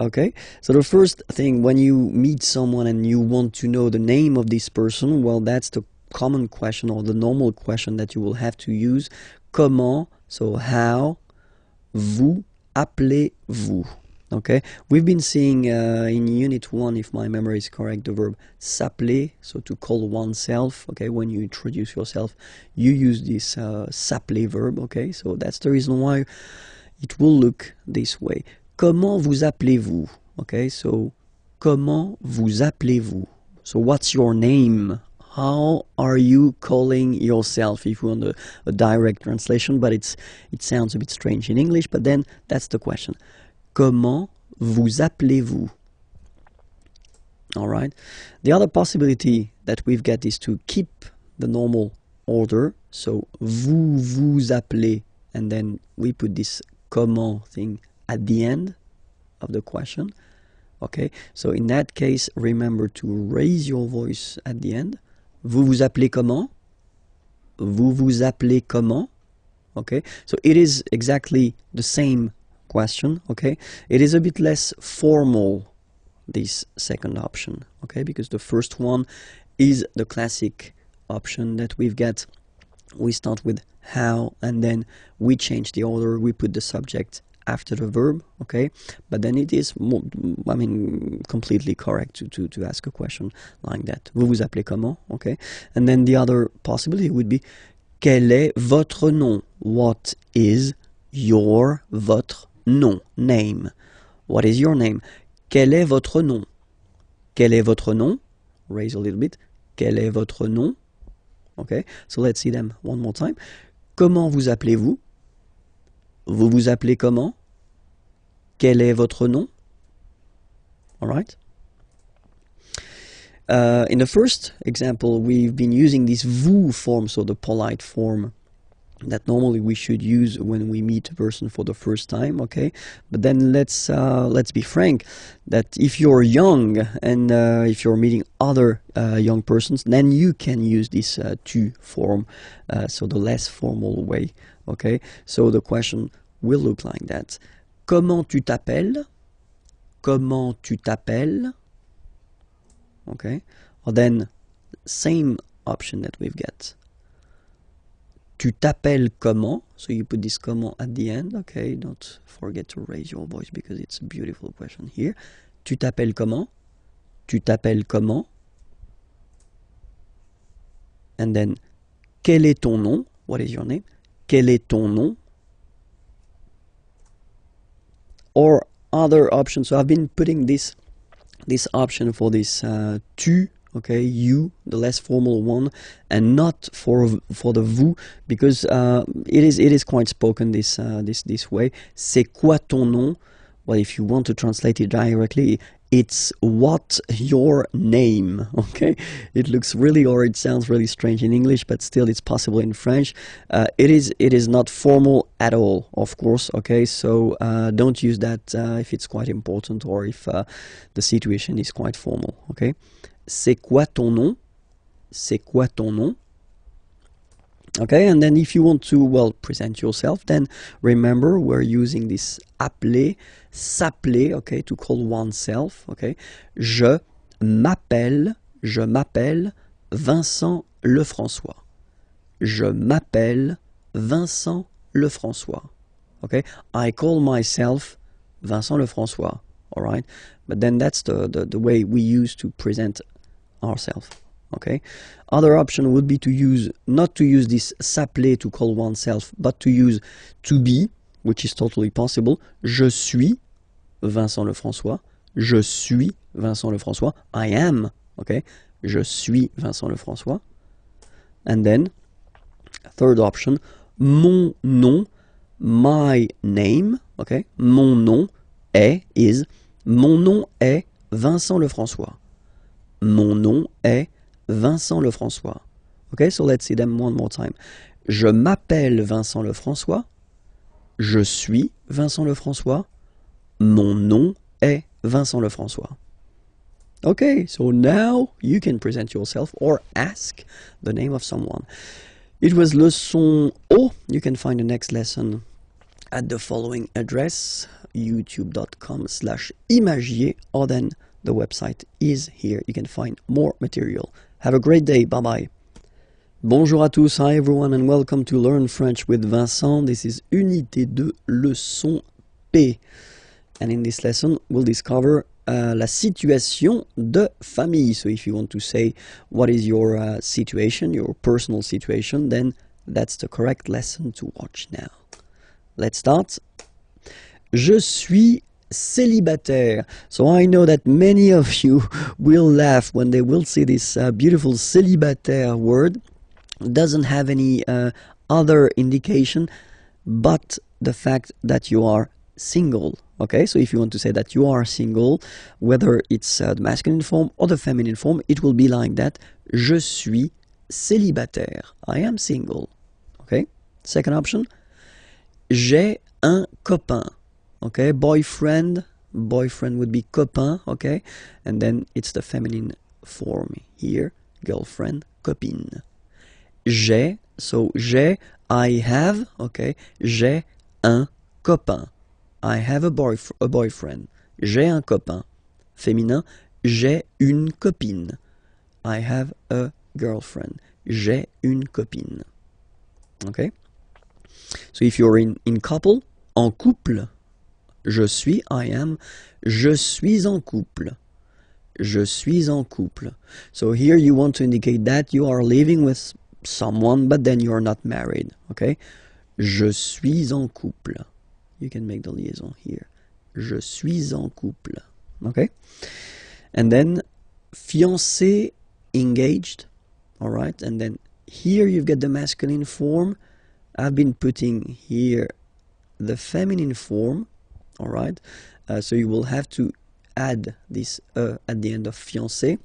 Okay, so the first thing, when you meet someone and you want to know the name of this person, well, that's the common question or the normal question that you will have to use. Comment, so how, vous appelez-vous? Okay, we've been seeing in Unit 1, if my memory is correct, the verb s'appeler, so to call oneself. Okay, when you introduce yourself, you use this s'appeler verb. Okay, so that's the reason why it will look this way. Comment vous appelez-vous? Okay, so comment vous appelez-vous? So what's your name? How are you calling yourself? If you want a direct translation, but it sounds a bit strange in English, but then that's the question. Comment vous appelez-vous? All right. The other possibility that we've got is to keep the normal order. So vous vous appelez, and then we put this comment thing at the end of the question. Okay, so in that case, remember to raise your voice at the end. Vous vous appelez comment? Vous vous appelez comment? Okay, so it is exactly the same question. Okay, it is a bit less formal, this second option. Okay, because the first one is the classic option that we've got. We start with how, and then we change the order. We put the subject after the verb, okay? But then it is, completely correct to ask a question like that. Vous vous appelez comment, okay? And then the other possibility would be, quel est votre nom? What is your, votre nom, name? What is your name? Quel est votre nom? Quel est votre nom? Raise a little bit. Quel est votre nom? Okay, so let's see them one more time. Comment vous appelez-vous? Vous vous appelez comment? Quel est votre nom? All right. In the first example, we've been using this vous form, so the polite form that normally we should use when we meet a person for the first time, okay? But then let's be frank, that if you're young and if you're meeting other young persons, then you can use this tu form, so the less formal way, okay? So the question will look like that. Comment tu t'appelles? Comment tu t'appelles? Okay? Or then same option that we've got. Tu t'appelles comment? So you put this comment at the end, okay? Don't forget to raise your voice because it's a beautiful question here. Tu t'appelles comment? Tu t'appelles comment? And then, quel est ton nom? What is your name? Quel est ton nom? Or other options. So I've been putting this option for this tu, okay, you, the less formal one, and not for the vous, because it is quite spoken this way. C'est quoi ton nom? Well, if you want to translate it directly, it's what your name, okay? It looks really, or it sounds really strange in English, but still it's possible in French. It is not formal at all, of course, okay? So don't use that if it's quite important or if the situation is quite formal, okay? C'est quoi ton nom? C'est quoi ton nom? Okay, and then if you want to, well, present yourself, then remember we're using this appeler, s'appeler, okay, to call oneself, okay. Je m'appelle Vincent Lefrançois. Je m'appelle Vincent Lefrançois. Okay, I call myself Vincent Lefrançois, all right? But then that's the way we use to present ourselves. Okay. Other option would be to use, not to use this s'appeler to call oneself, but to use to be, which is totally possible. Je suis Vincent Lefrançois. Je suis Vincent Lefrançois. I am, okay. Je suis Vincent Lefrançois. And then, third option, mon nom, my name, okay. Mon nom is, mon nom est Vincent Lefrançois. Mon nom est Vincent Lefrançois. Okay, so let's see them one more time. Je m'appelle Vincent Lefrançois. Je suis Vincent Lefrançois. Mon nom est Vincent Lefrançois. Okay, so now you can present yourself or ask the name of someone. It was leçon O. You can find the next lesson at the following address, youtube.com/imagier, or then the website is here. You can find more material. Have a great day. Bye-bye. Bonjour à tous. Hi everyone and welcome to Learn French with Vincent. This is Unité 2, leçon P. And in this lesson, we'll discover la situation de famille. So if you want to say what is your situation, your personal situation, then that's the correct lesson to watch now. Let's start. Je suis célibataire. So I know that many of you will laugh when they will see this beautiful célibataire word. It doesn't have any other indication but the fact that you are single. Okay, so if you want to say that you are single, whether it's the masculine form or the feminine form, it will be like that. Je suis célibataire. I am single. Okay. Second option. J'ai un copain. Okay. Boyfriend. Boyfriend would be copain. Okay. And then it's the feminine form here. Girlfriend. Copine. J'ai. So j'ai. I have. Okay. J'ai un copain. I have a boyfriend. J'ai un copain. Féminin. J'ai une copine. I have a girlfriend. J'ai une copine. Okay? So if you're in couple, en couple, je suis, I am, je suis en couple. Je suis en couple. So here you want to indicate that you are living with someone, but then you're not married. Okay? Je suis en couple. You can make the liaison here. Je suis en couple. Okay? And then fiancé, engaged. All right? And then here you've got the masculine form. I've been putting here the feminine form. All right? So you will have to add this at the end of fiancé.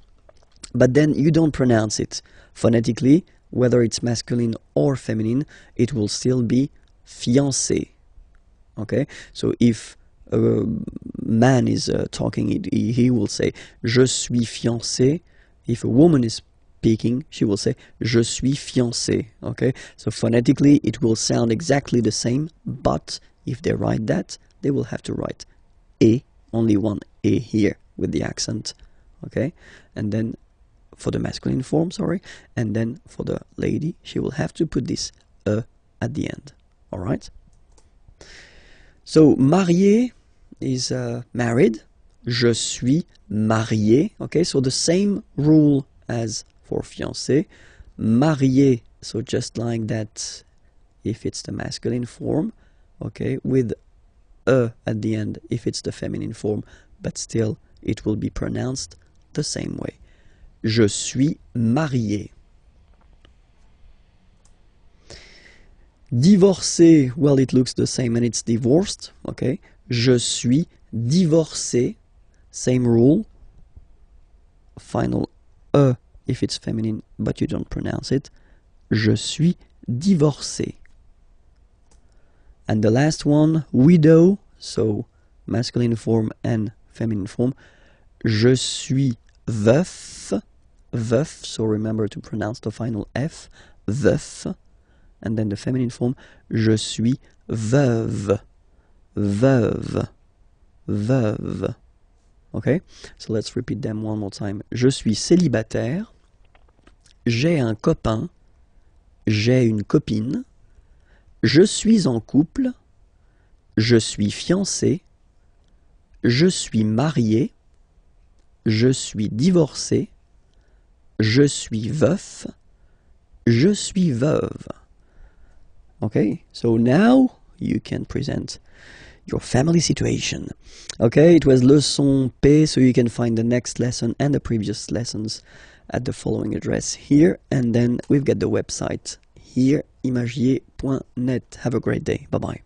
But then you don't pronounce it phonetically. Whether it's masculine or feminine, it will still be fiancé. Okay? So if a man is talking, he will say je suis fiancé. If a woman is speaking, she will say je suis fiancé. Okay, so phonetically it will sound exactly the same, but if they write that, they will have to write e, only one e here with the accent. Okay, and then for the masculine form, sorry, and then for the lady, she will have to put this e at the end. All right. So marié is married. Je suis marié. Okay, so the same rule as for fiancé. Marié, so just like that if it's the masculine form. Okay, with e at the end if it's the feminine form, but still it will be pronounced the same way. Je suis marié. Divorcé, well, it looks the same and it's divorced. Okay, je suis divorcé. Same rule. Final e if it's feminine, but you don't pronounce it. Je suis divorcé. And the last one, widow, so masculine form and feminine form. Je suis veuf. Veuf, so remember to pronounce the final F. Veuf. And then the feminine form, je suis veuve. Veuve. Veuve. Okay, so let's repeat them one more time. Je suis célibataire. J'ai un copain. J'ai une copine. Je suis en couple. Je suis fiancé. Je suis marié. Je suis divorcé. Je suis veuf. Je suis veuve. Okay, so now you can present your family situation. Okay, it was leçon P, so you can find the next lesson and the previous lessons at the following address here, and then we've got the website here, imagier.net. Have a great day. Bye-bye.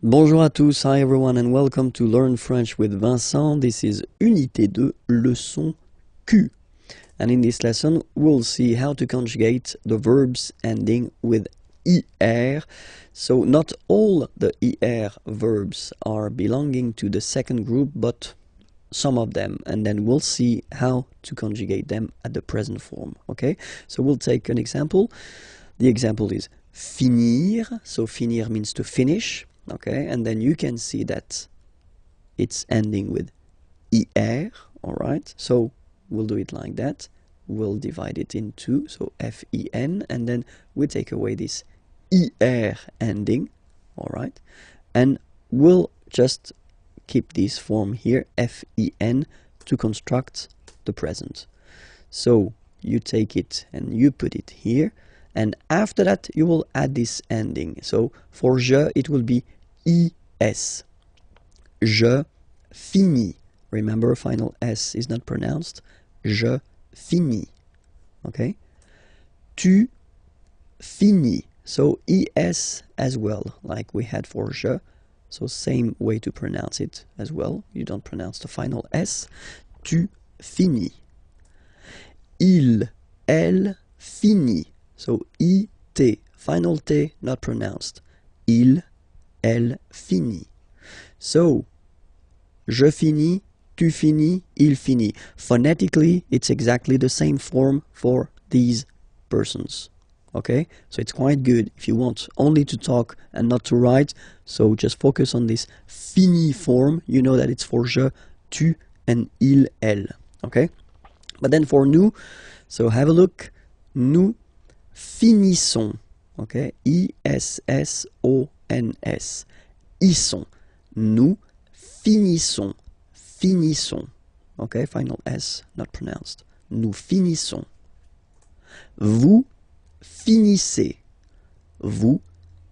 Bonjour à tous, hi everyone, and welcome to Learn French with Vincent. This is Unité 2, leçon Q. And in this lesson, we'll see how to conjugate the verbs ending with IR. So not all the IR verbs are belonging to the second group, but some of them, and then we'll see how to conjugate them at the present form. Okay, so we'll take an example. The example is finir. So finir means to finish. Okay, and then you can see that it's ending with IR. All right, so we'll do it like that. We'll divide it in two, so FEN, and then we take away this IR ending, all right, and we'll just keep this form here, FEN, to construct the present. So you take it and you put it here, and after that you will add this ending. So for je, it will be IS. Je finis. Remember, final S is not pronounced. Je finis. Okay? Tu finis. So ES as well, like we had for je. So same way to pronounce it as well. You don't pronounce the final S. Tu finis. Il, elle finit. So it, final T, not pronounced. Il, elle finit. So, je finis, tu finis, il finit. Phonetically, it's exactly the same form for these persons. Okay, so it's quite good if you want only to talk and not to write. So just focus on this fini form. You know that it's for je, tu, and il, elle. Okay, but then for nous, so have a look. Nous finissons. Okay, I-S-S-O-N-S. Ils sont. Nous finissons. Finissons. Okay, final S, not pronounced. Nous finissons. Vous finissez. Vous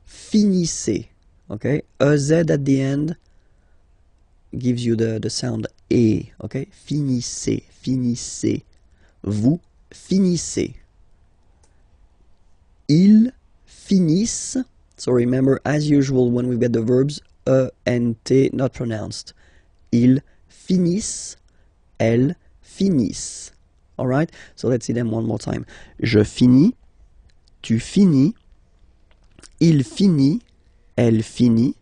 finissez. Okay, a Z at the end gives you the sound E. Okay, finissez, finissez. Vous finissez. Ils finissent. So remember, as usual, when we get the verbs E and T not pronounced. Ils finissent. Elles finissent. Alright, so let's see them one more time. Je finis. Tu finis, il finit, elle finit,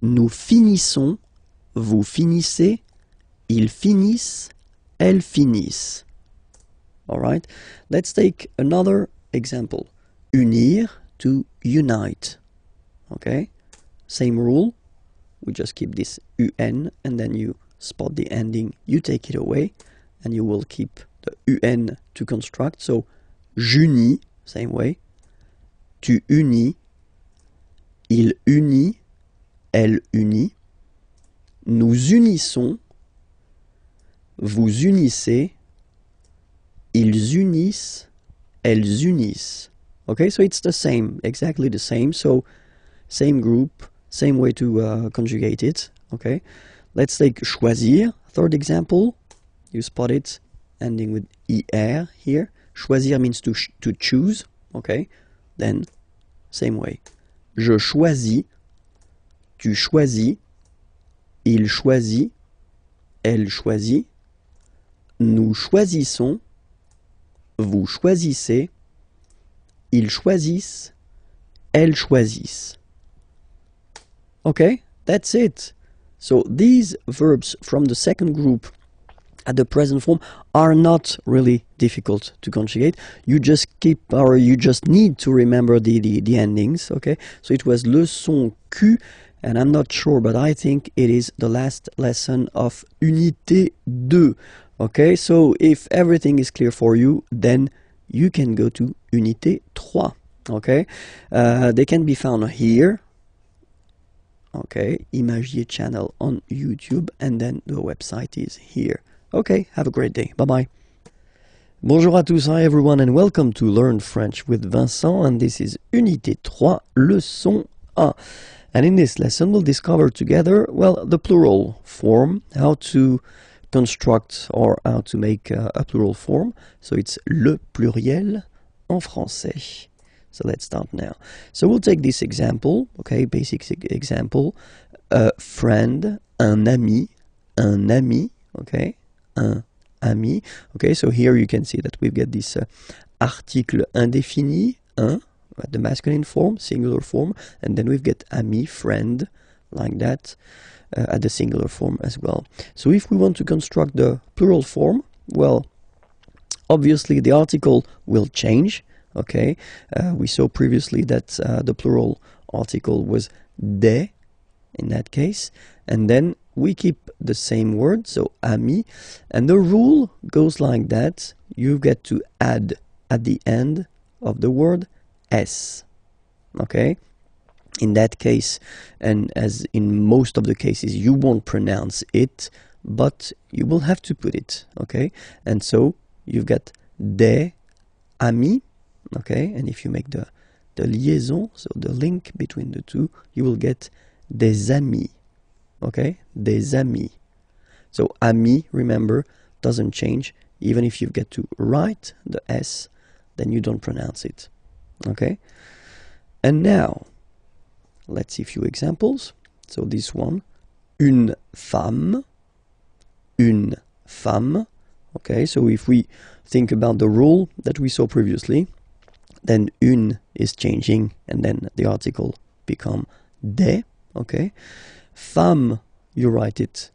nous finissons, vous finissez, ils finissent, elles finissent. Alright, let's take another example. Unir, to unite. Okay, same rule. We just keep this UN and then you spot the ending, you take it away, and you will keep the UN to construct. So, j'unis, same way. Tu unis, il unit, elle unit, nous unissons, vous unissez, ils unissent, elles unissent. Okay, so it's the same, exactly the same. So, same group, same way to conjugate it. Okay, let's take choisir, third example. You spot it, ending with er here. Choisir means to choose. Okay, then same way. Je choisis, tu choisis, il choisit, elle choisit, nous choisissons, vous choisissez, ils choisissent, elles choisissent. Okay, that's it. So these verbs from the second group at the present form are not really difficult to conjugate. You just need to remember the endings. Okay, so it was le son Q, and I'm not sure, but I think it is the last lesson of Unité 2. Okay, so if everything is clear for you, then you can go to Unité 3. Okay, they can be found here. Okay, Imagier channel on YouTube, and then the website is here. Okay, have a great day. Bye-bye. Bonjour à tous, hi everyone, and welcome to Learn French with Vincent, and this is Unité 3, Leçon 1. And in this lesson, we'll discover together, well, the plural form, how to construct or how to make a plural form. So it's le pluriel en français. So let's start now. So we'll take this example, okay, basic example. A friend, un ami, okay, un ami. Okay, so here you can see that we've got this article indéfini, un, at the masculine form, singular form, and then we've got ami, friend, like that, at the singular form as well. So if we want to construct the plural form, well, obviously the article will change. Okay, we saw previously that the plural article was des in that case, and then we keep the same word, so ami, and the rule goes like that. You get to add at the end of the word s. Okay, in that case, and as in most of the cases, you won't pronounce it, but you will have to put it. Okay, and so you've got des amis. Okay, and if you make the liaison, so the link between the two, you will get des amis. Okay, des amis. So ami, remember, doesn't change. Even if you get to write the S, then you don't pronounce it. Okay, and now let's see a few examples. So this one, une femme, Okay, so if we think about the rule that we saw previously, then une is changing and then the article become des. Okay, femme, you write it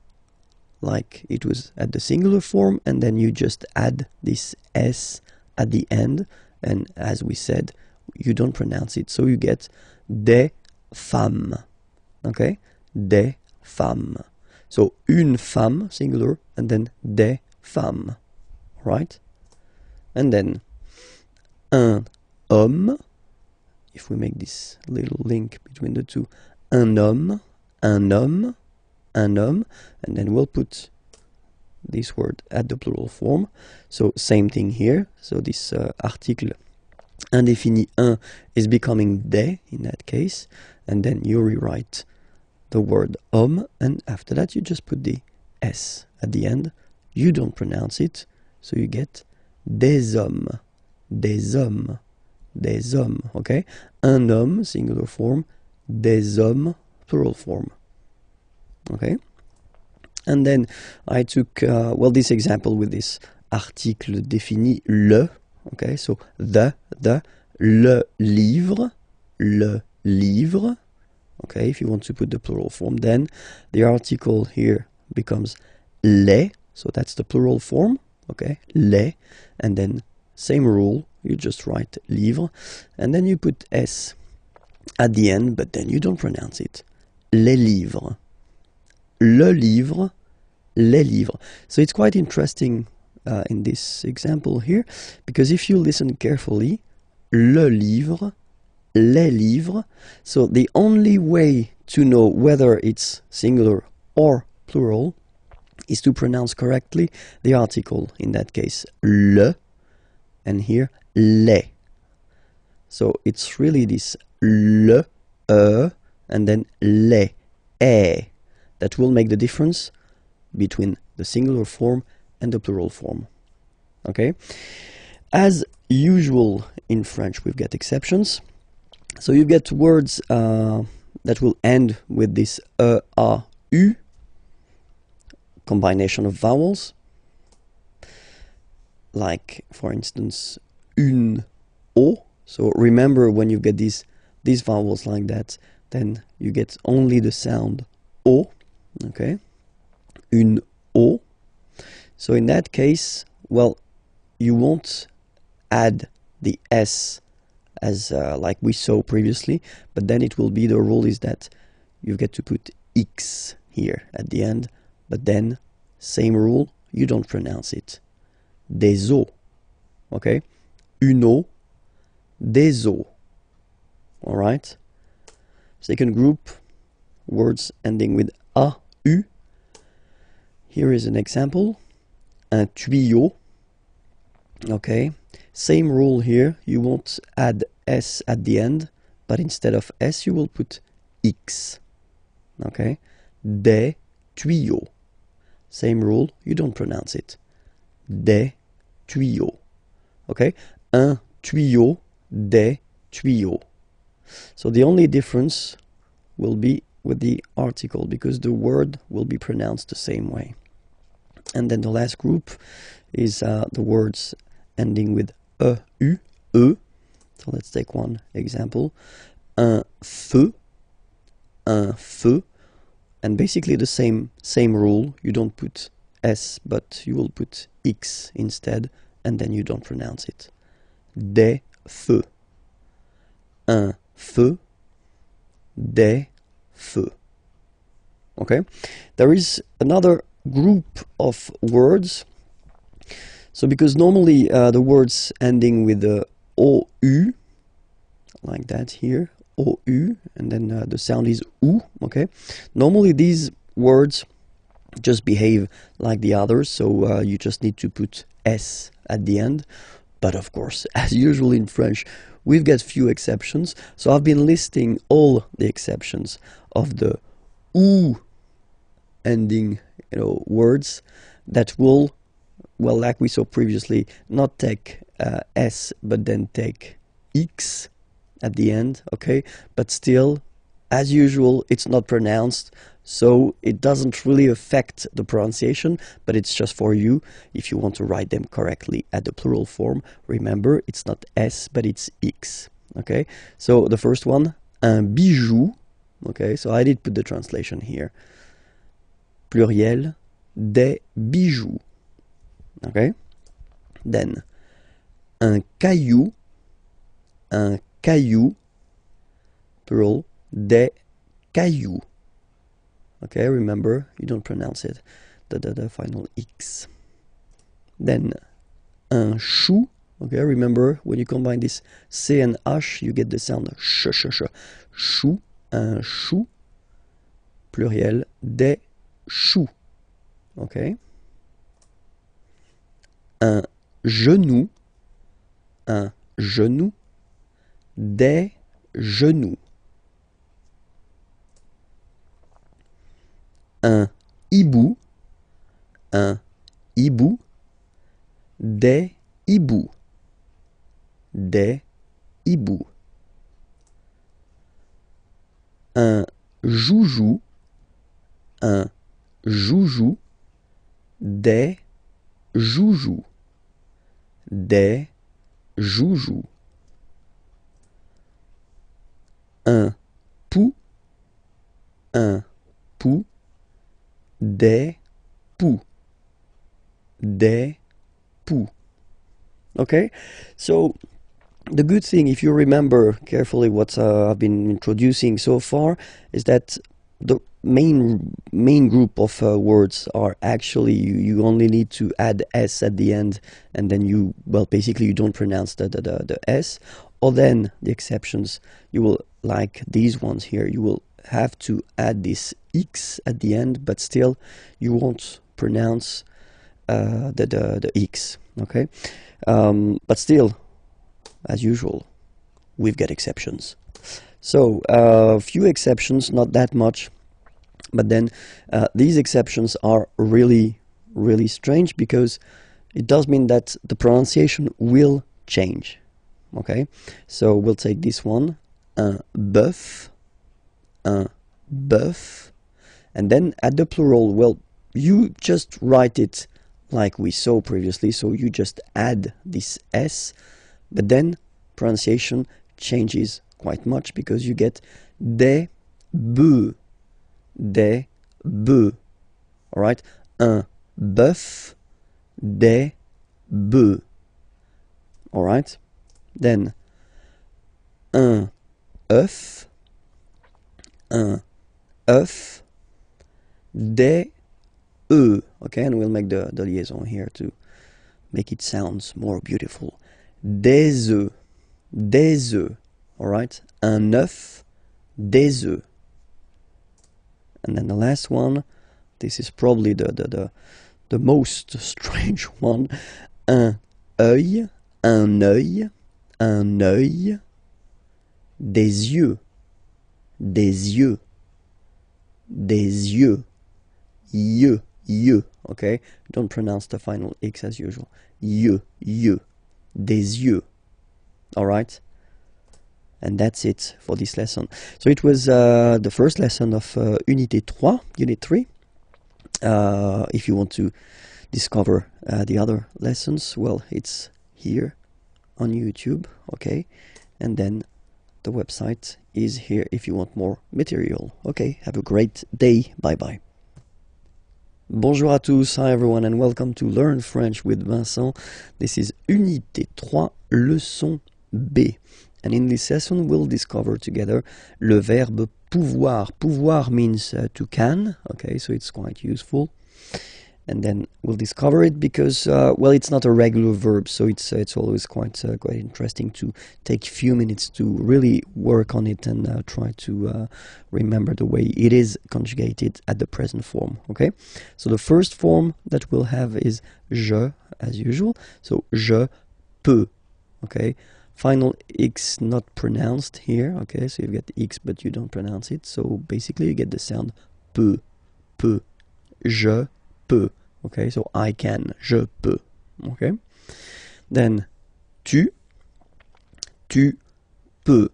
like it was at the singular form, and then you just add this s at the end, and as we said, you don't pronounce it, so you get des femmes. Okay, des femmes. So une femme, singular, and then des femmes. Right? And then un homme, if we make this little link between the two, un homme, un homme, un homme, and then we'll put this word at the plural form. So same thing here. So this article indéfini un is becoming des in that case, and then you rewrite the word homme, and after that you just put the s at the end. You don't pronounce it, so you get des hommes, des hommes, des hommes. Okay, un homme, singular form, des hommes, plural form. Okay, and then I took this example with this article défini le. Okay, so le livre, le livre. Okay, if you want to put the plural form, then the article here becomes les, so that's the plural form. Okay, les, and then same rule, you just write livre, and then you put s at the end, but then you don't pronounce it. Les livres, le livre, les livres. So it's quite interesting in this example here, because if you listen carefully, le livre, les livres, so the only way to know whether it's singular or plural is to pronounce correctly the article, in that case le, and here les. So it's really this le, and then les, that will make the difference between the singular form and the plural form. Okay, as usual in French we've got exceptions. So you get words that will end with this a, u, combination of vowels, like for instance une, o. So remember, when you get these vowels like that, then you get only the sound o. Okay, une, o. So in that case, well, you won't add the s as like we saw previously, but then it will be, the rule is that you get to put x here at the end, but then same rule, you don't pronounce it. Des eaux. Okay, une eau, des eaux. All right. Second group, words ending with a, u. Here is an example. Un tuyau. Okay, same rule here, you won't add s at the end, but instead of s you will put x. Okay, des tuyaux. Same rule, you don't pronounce it. Des tuyaux. Okay, un tuyau, des tuyaux. So the only difference will be with the article, because the word will be pronounced the same way. And then the last group is the words ending with u, e. So let's take one example. Un feu, and basically the same rule. You don't put s, but you will put x instead, and then you don't pronounce it. Des feux, un feu, des feux. Okay, there is another group of words. So because normally the words ending with the ou, like that here, ou, and then the sound is u. Okay, normally these words just behave like the others, so you just need to put s at the end. But of course, as usual in French, we've got few exceptions. So I've been listing all the exceptions of the ou ending, words that will, well, like we saw previously, not take s, but then take x at the end. Okay, but still, as usual, it's not pronounced, so it doesn't really affect the pronunciation, but it's just for you if you want to write them correctly at the plural form. Remember, it's not S, but it's X. Okay, so the first one, un bijou. Okay, so I did put the translation here. Pluriel, des bijoux. Okay, then un caillou, plural, des cailloux. Okay, remember, you don't pronounce it, the final X. Then un chou. Okay, remember, when you combine this C and H, you get the sound sh. Chou, un chou, pluriel, des choux. Okay. Un genou, des genoux. Un hibou, des hiboux. Des hiboux. Un joujou, des joujous. Des joujous. Un pou, des poux. Des poux. Okay, so the good thing, if you remember carefully what I've been introducing so far, is that the main group of words are actually you only need to add S at the end, and then you, well, basically you don't pronounce the S. Or then the exceptions, you will, like these ones here, you will have to add this X at the end, but still you won't pronounce the X. Okay, but still, as usual, we've got exceptions. So a few exceptions, not that much, but then these exceptions are really strange, because it does mean that the pronunciation will change. Okay, so we'll take this one, un bœuf, and then at the plural, well, you just write it like we saw previously, so you just add this S, but then pronunciation changes quite much, because you get des bœufs. Des bœufs. Alright? Un bœuf, des bœufs. Alright? Then un œuf, des œufs. Okay, and we'll make the liaison here to make it sound more beautiful. Des œufs. Des œufs. Alright? Un œuf, des œufs. And then the last one, this is probably the most strange one. Un œil, des yeux, yeux. Okay, don't pronounce the final X as usual. Yeux, des yeux. All right. And that's it for this lesson. So it was the first lesson of Unité 3, Unit 3. If you want to discover the other lessons, well, it's here on YouTube, okay? And then the website is here if you want more material. Okay, have a great day. Bye-bye. Bonjour à tous, hi everyone, and welcome to Learn French with Vincent. This is Unité 3, Leçon B. And in this lesson, we'll discover together le verbe pouvoir. Pouvoir means to can, okay, so it's quite useful. And then we'll discover it because, well, it's not a regular verb, so it's always quite interesting to take a few minutes to really work on it and try to remember the way it is conjugated at the present form, okay? So the first form that we'll have is je, as usual, so je peux, okay? Final X not pronounced here, okay, so you get the X but you don't pronounce it, so basically you get the sound peut, je peux, okay, so I can, je peux, okay. Then tu peux,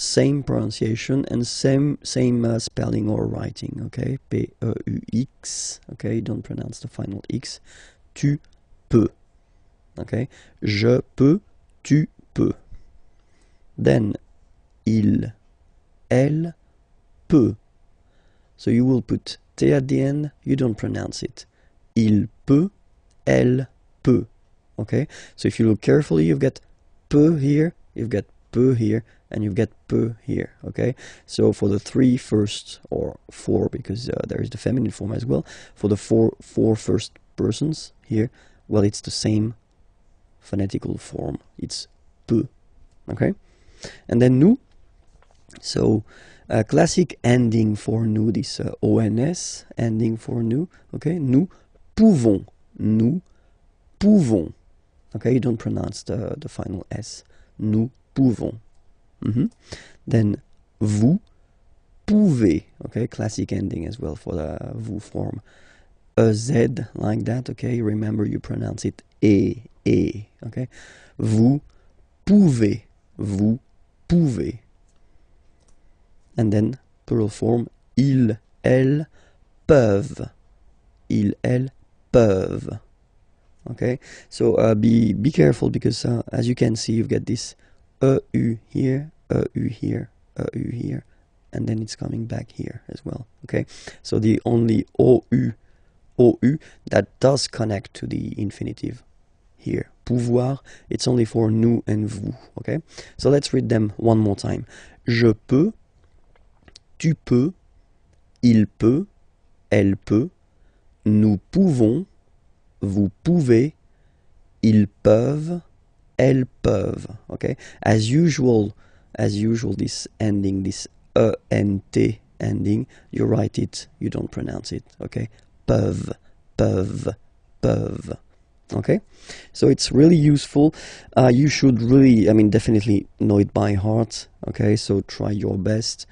same pronunciation and same spelling or writing. Okay, P-E-U-X. Okay, don't pronounce the final X. Tu peux. Okay, je peux, tu peux. Then il, elle peut. So you will put T at the end, you don't pronounce it. Il peut, elle peut. Okay, so if you look carefully, you've got peut here, you've got peut here, and you've got peu here. Okay, so for the three first, or four, because there is the feminine form as well, for the four first persons here, well, it's the same phonetical form. It's peu. Okay, and then nous. So classic ending for nous, this ONS ending for nous. Okay, nous pouvons. Nous pouvons. Okay, you don't pronounce the final S. Nous pouvons. Then vous pouvez. Okay, classic ending as well for the vous form. A Z like that. Okay, remember you pronounce it E. Okay, vous pouvez. Vous pouvez. And then plural form, ils, elles peuvent. Ils, elles peuvent. Okay, so be careful, because as you can see, you've got this EU here, EU here, EU here, and then it's coming back here as well. Okay, so the only OU that does connect to the infinitive here, pouvoir, it's only for nous and vous. Okay, so let's read them one more time. Je peux, tu peux, il peut, elle peut, nous pouvons, vous pouvez, ils peuvent, elles peuvent. Okay, as usual, this ending, this ENT ending, you write it, you don't pronounce it. Okay, peuvent, peuvent, peuvent. Okay, so it's really useful. You should really, definitely know it by heart. Okay, so try your best.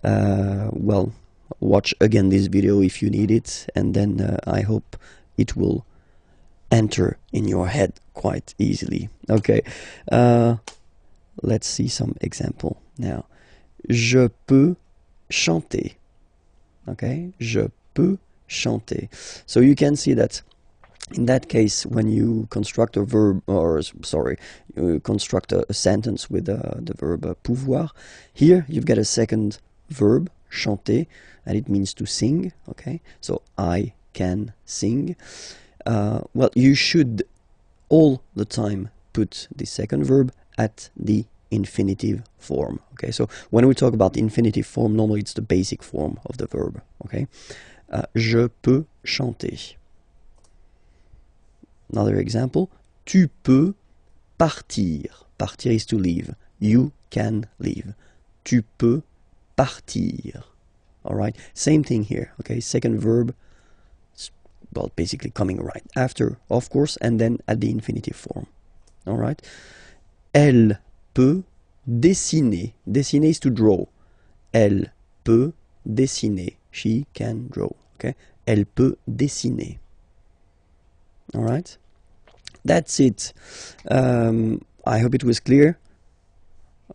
Well, watch again this video if you need it, and then I hope it will enter in your head quite easily. Okay, let's see some example now. Je peux chanter. Okay, je peux chanter. So you can see that in that case, when you construct a verb, or sorry, you construct a sentence with the verb pouvoir, here you've got a second verb, chanter, and it means to sing. Okay, so I can sing. Well, you should all the time put the second verb at the infinitive form. Okay, so when we talk about the infinitive form, normally it's the basic form of the verb. Okay, je peux chanter. Another example, tu peux partir. Partir is to leave. You can leave. Tu peux partir. All right, same thing here. Okay, second verb, well, basically coming right after, of course, and then at the infinitive form. All right. Elle peut dessiner. Dessiner is to draw. Elle peut dessiner. She can draw. Okay. Elle peut dessiner. All right. That's it. I hope it was clear.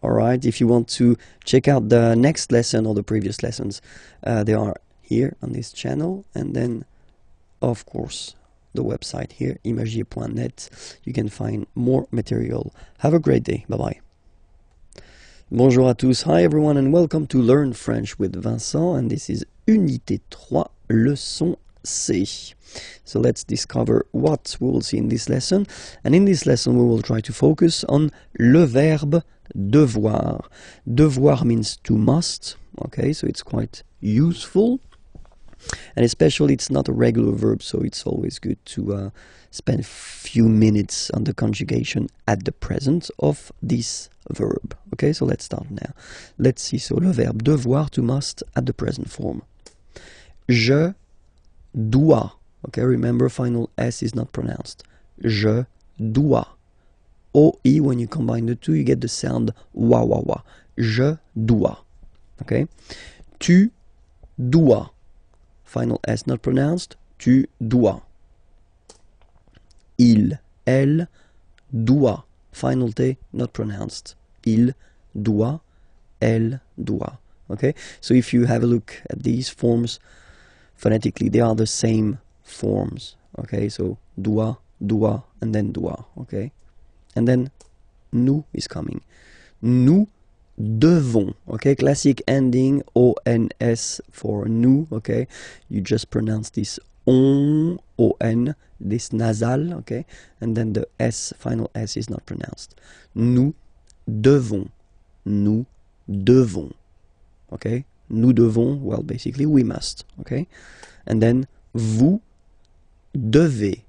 All right. If you want to check out the next lesson or the previous lessons, they are here on this channel, and then of course the website here, imagier.net. You can find more material. Have a great day. Bye bye. Bonjour à tous. Hi everyone, and welcome to Learn French with Vincent, and this is Unité 3, leçon C. So let's discover what we will see in this lesson. And in this lesson we will try to focus on le verbe devoir. Devoir means to must. Okay, so it's quite useful. And especially it's not a regular verb, so it's always good to spend a few minutes on the conjugation at the present of this verb. Okay, so let's start now. Let's see. So le verbe devoir, to must, at the present form. Je dois. Okay, remember final S is not pronounced. Je dois. OE, when you combine the two, you get the sound wa wa wa. Je dois. Okay. Tu dois. Final S not pronounced. Tu dois. Il, elle, doit. Final T not pronounced. Il doit. elle doit. Okay, so if you have a look at these forms phonetically, they are the same forms. Okay, so doit, doit, and then doit. Okay, and then nous is coming. Nous devons. Okay, classic ending ONS for nous. Okay, you just pronounce this on, this nasal. Okay, and then the S, final S is not pronounced. Nous devons. Nous devons. Okay, nous devons, well, basically we must. Okay, and then vous devez.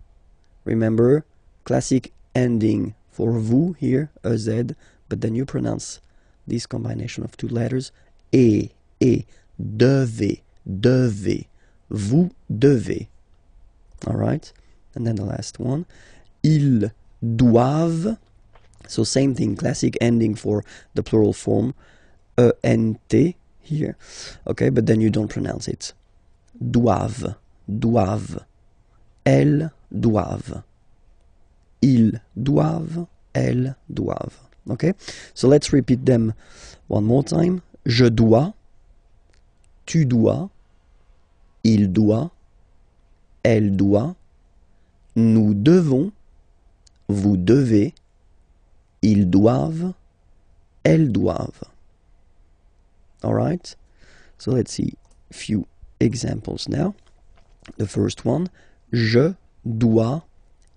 Remember, classic ending for vous here, a Z, but then you pronounce this combination of two letters, et, devez, devez, vous devez. All right, and then the last one, ils doivent. So same thing, classic ending for the plural form, ENT here, okay, but then you don't pronounce it. Doivent, doivent, elles doivent, ils doivent, elles doivent. Okay, so let's repeat them one more time. Je dois, tu dois, il doit, elle doit, nous devons, vous devez, ils doivent, elles doivent. All right, so let's see a few examples now. The first one, je dois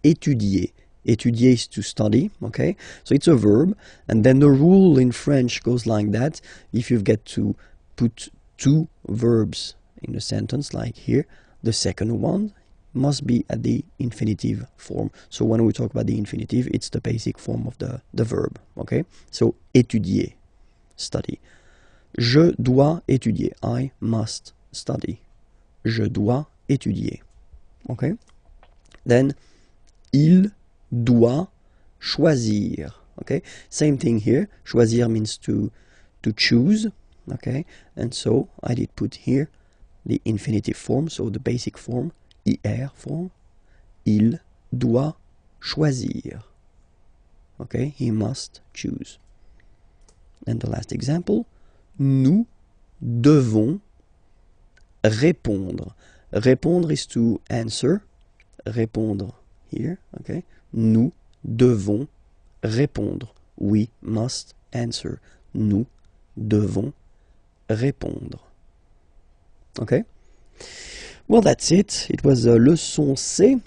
étudier. Étudier is to study, okay? So it's a verb, and then the rule in French goes like that. If you've got to put two verbs in a sentence, like here, the second one must be at the infinitive form. So when we talk about the infinitive, it's the basic form of the verb, okay? So étudier, study. Je dois étudier. I must study. Je dois étudier. Okay? Then, il doit choisir. Okay? Same thing here. Choisir means to choose. Okay? And so, I did put here the infinitive form, so the basic form, IR form. Il doit choisir. Okay? He must choose. And the last example, nous devons répondre. Répondre is to answer. Répondre here, okay? Nous devons répondre. We must answer. Nous devons répondre. Okay? Well, that's it. It was leçon C.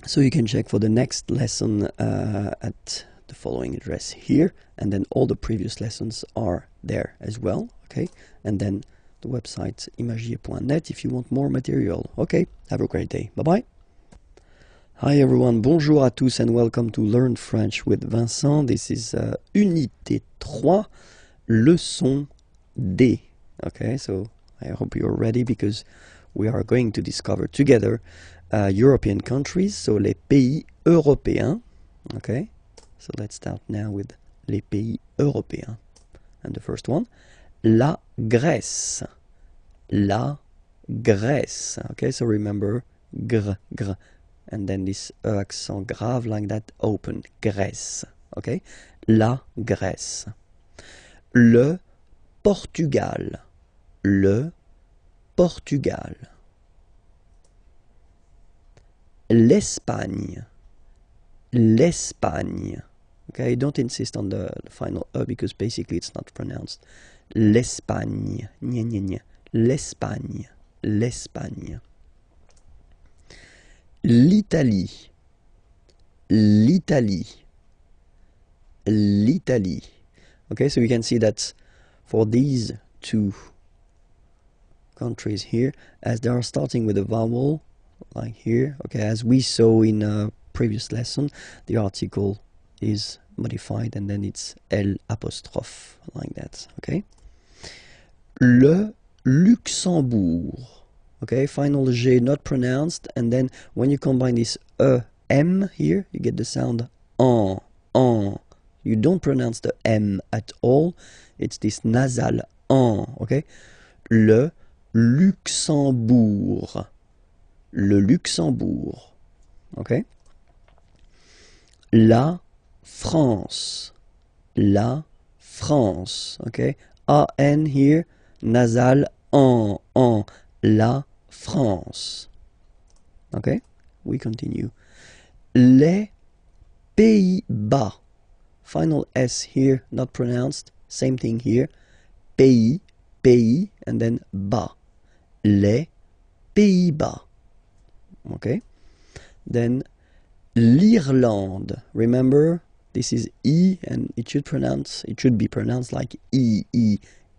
So you can check for the next lesson at the following address here, and then all the previous lessons are there as well, okay? And then the website imagier.net if you want more material. Okay, have a great day. Bye-bye. Hi everyone, bonjour à tous and welcome to Learn French with Vincent. This is Unité 3, leçon D. Okay, so I hope you're ready because we are going to discover together European countries, so les pays européens. Okay, so let's start now with les pays européens. And the first one, la Grèce. La Grèce. Okay, so remember gr, gr. And then this accent grave like that, open. Grèce. Okay, la Grèce. Le Portugal. Le Portugal. L'Espagne. L'Espagne. Okay, don't insist on the final E because basically it's not pronounced. L'Espagne. Gna, gna, gna. L'Espagne. L'Espagne. L'Italie. L'Italie. L'Italie. Okay, so you can see that for these two countries here, as they are starting with a vowel, like here, okay, as we saw in a previous lesson, the article is modified and then it's L apostrophe, like that, okay? Le Luxembourg, okay, final G not pronounced, and then when you combine this M here, you get the sound en. You don't pronounce the M at all, it's this nasal en, okay? Le Luxembourg. Le Luxembourg, okay? La France. La France, okay? A-N here, nasal en, la France. Okay, we continue. Les Pays-Bas. Final S here, not pronounced. Same thing here. Pays, pays, and then bas. Les Pays-Bas. Okay. Then l'Irlande. Remember, this is E, and it should be pronounced like E.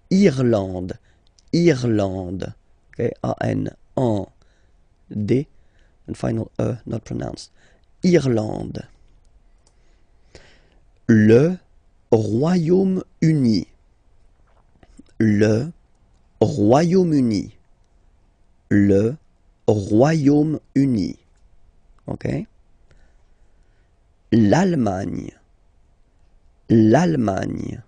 Irlande. Irlande. Okay. A-N, en, D, and final E, not pronounced. Irlande. Le Royaume-Uni. Le Royaume-Uni. Le Royaume-Uni. Okay? L'Allemagne. L'Allemagne.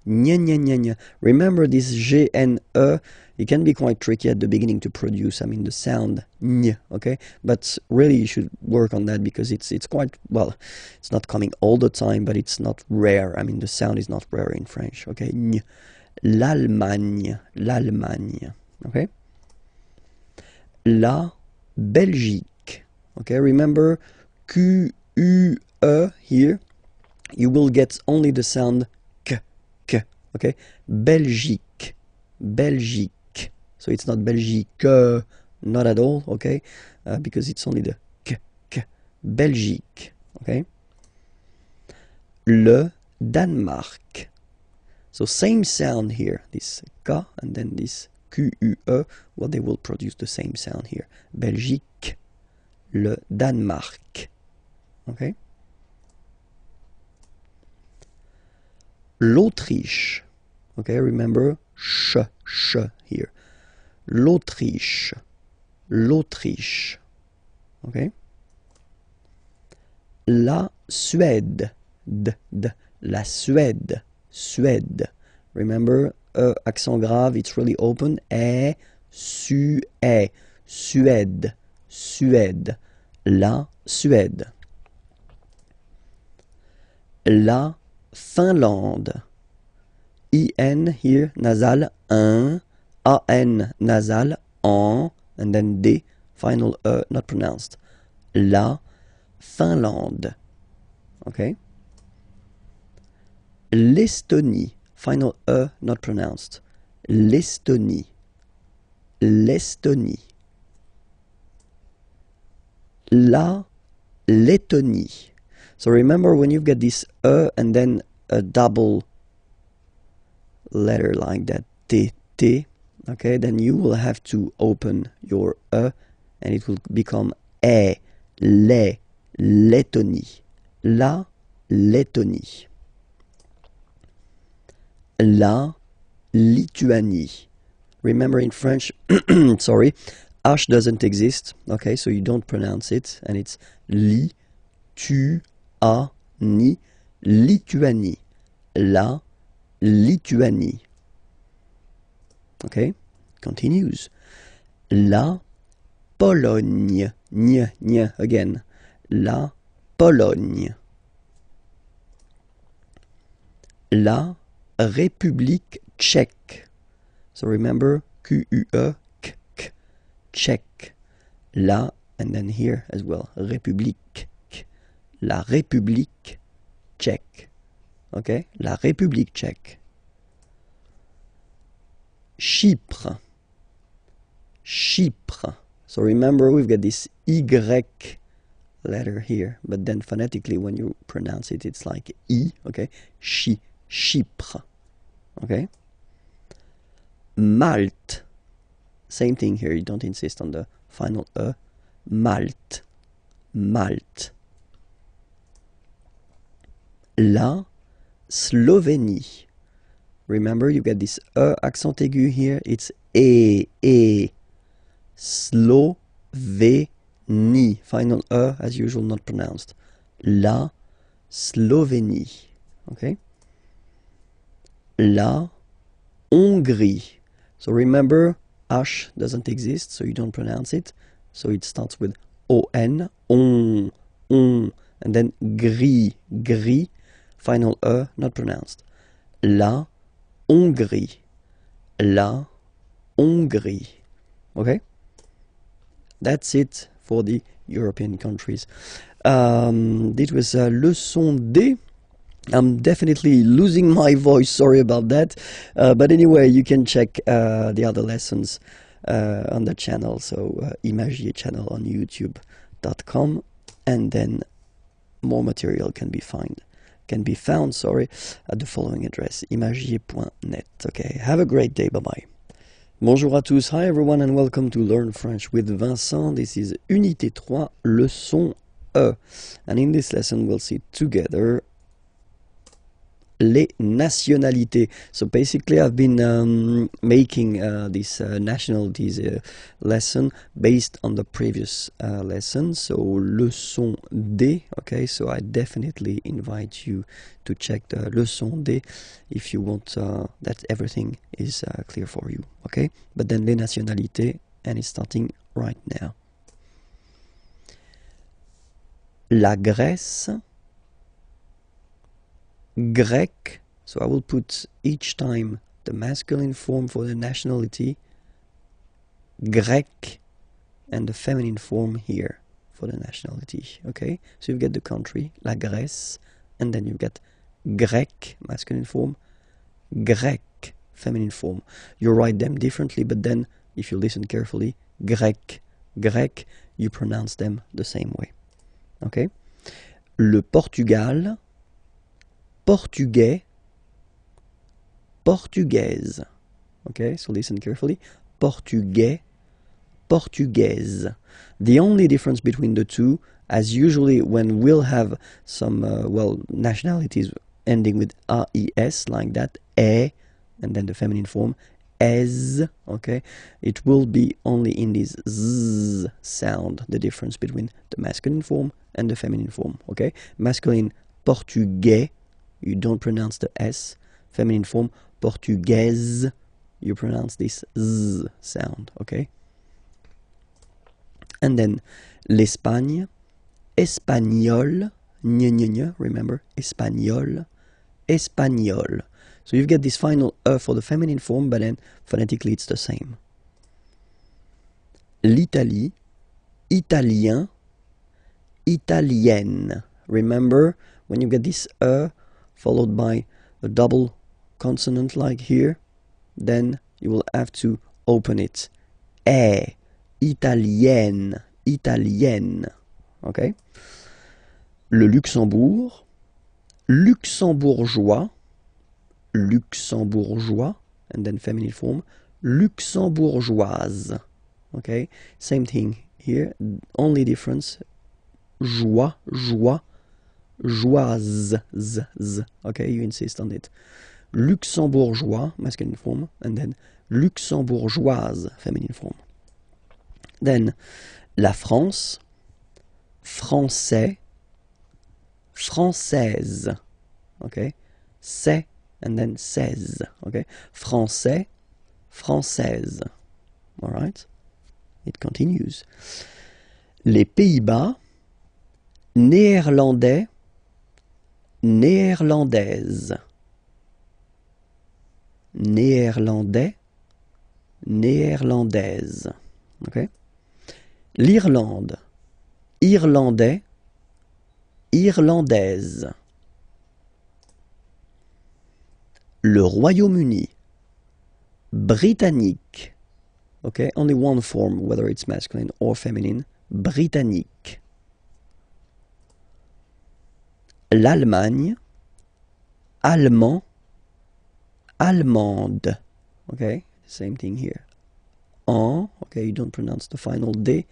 Gna, gna, gna, gna. Remember this G and E, it can be quite tricky at the beginning to produce, I mean the sound N, okay? But really you should work on that because it's quite, well, it's not coming all the time, but it's not rare. I mean the sound is not rare in French, okay? N. L'Allemagne. L'Allemagne. Okay? La Belgique. Okay, remember Q-U-E here, you will get only the sound K, okay? Belgique, Belgique. So it's not Belgique, not at all, okay? Because it's only the K, Belgique, okay? Le Danemark. So same sound here, this K and then this Q-U-E, well, they will produce the same sound here. Belgique, le Danemark. Okay? L'Autriche. Okay, remember sh here. L'Autriche. L'Autriche. Okay? La Suède. La Suède. Suède. Remember, accent grave, it's really open. Suède. Suède. La Suède. La Finlande. I-N here, nasal, un. A-N, nasal, en. And then D, final E, not pronounced. La Finlande. Okay? L'Estonie. Final E, not pronounced. L'Estonie. L'Estonie. La Lettonie. So remember when you've got this E and then a double letter like that, T, okay, then you will have to open your E and it will become E, le, Lettonie. La Lettonie. La Lituanie. Remember in French, sorry, H doesn't exist, okay, so you don't pronounce it, and it's li, tu, a, ni, Lituanie. La Lituanie. Okay, continues. La Pologne. Nya, again. La Pologne. La République tchèque. So remember, Q-U-E, K, Tchèque. La, and then here as well, République. La République tchèque. Okay, la République tchèque. Chypre. Chypre. So remember, we've got this Y letter here, but then phonetically when you pronounce it, it's like I, okay? Chypre. Okay? Malte. Same thing here, you don't insist on the final E. Malte. Malte. La Slovénie. Remember, you get this E accent aigu here, it's E. Slovénie. Final E, as usual, not pronounced. La Slovénie. Okay? La Hongrie. So remember, H doesn't exist, so you don't pronounce it. So it starts with O-N, on, and then gris. Final E, not pronounced. La Hongrie. La Hongrie. Okay? That's it for the European countries. This was leçon D. I'm definitely losing my voice, sorry about that. But anyway, you can check the other lessons on the channel. So Imagier channel on youtube.com, and then more material can be found at the following address, imagier.net. Okay, have a great day, bye-bye. Bonjour à tous, hi everyone, and welcome to Learn French with Vincent. This is Unité 3, leçon E. And in this lesson, we'll see together les nationalités. So basically, I've been making this nationalities lesson based on the previous lesson. So leçon D. Okay, so I definitely invite you to check the leçon D if you want that everything is clear for you. Okay, but then les nationalités, and it's starting right now. La Grèce. Grec, so I will put each time the masculine form for the nationality, Grec, and the feminine form here for the nationality. Okay, so you get the country, la Grèce, and then you get Grec, masculine form, Grec, feminine form. You write them differently, but then if you listen carefully, Grec, Grec, you pronounce them the same way. Okay, le Portugal, Portugais, Portugaise. Okay, so listen carefully. Portugais, Portugaise. The only difference between the two, as usually when we'll have some, nationalities ending with AES, like that, and then the feminine form, es, okay, it will be only in this z sound, the difference between the masculine form and the feminine form, okay? Masculine, Portugais, you don't pronounce the S. Feminine form, Portugaise, you pronounce this Z sound, okay? And then l'Espagne, Espagnol, remember, Espagnol, Espagnol. So you get this final E for the feminine form, but then phonetically it's the same. L'Italie, Italien, Italienne. Remember, when you get this E followed by a double consonant like here, then you will have to open it. Italienne, italienne. Okay? Le Luxembourg, luxembourgeois, luxembourgeois, and then feminine form, luxembourgeoise. Okay? Same thing here, only difference, joie, joie, joise, okay, you insist on it. Luxembourgeois, masculine form, and then luxembourgeoise, feminine form. Then, la France, français, française, okay, c'est, and then seize, okay, français, française, all right, it continues. Les Pays-Bas, néerlandais, néerlandaise, néerlandais, néerlandaise, okay? L'Irlande, irlandais, irlandaise. Le Royaume-Uni, britannique, okay? Only one form, whether it's masculine or feminine, britannique. L'Allemagne, allemand, allemande, okay, same thing here. Okay, you don't pronounce the final D,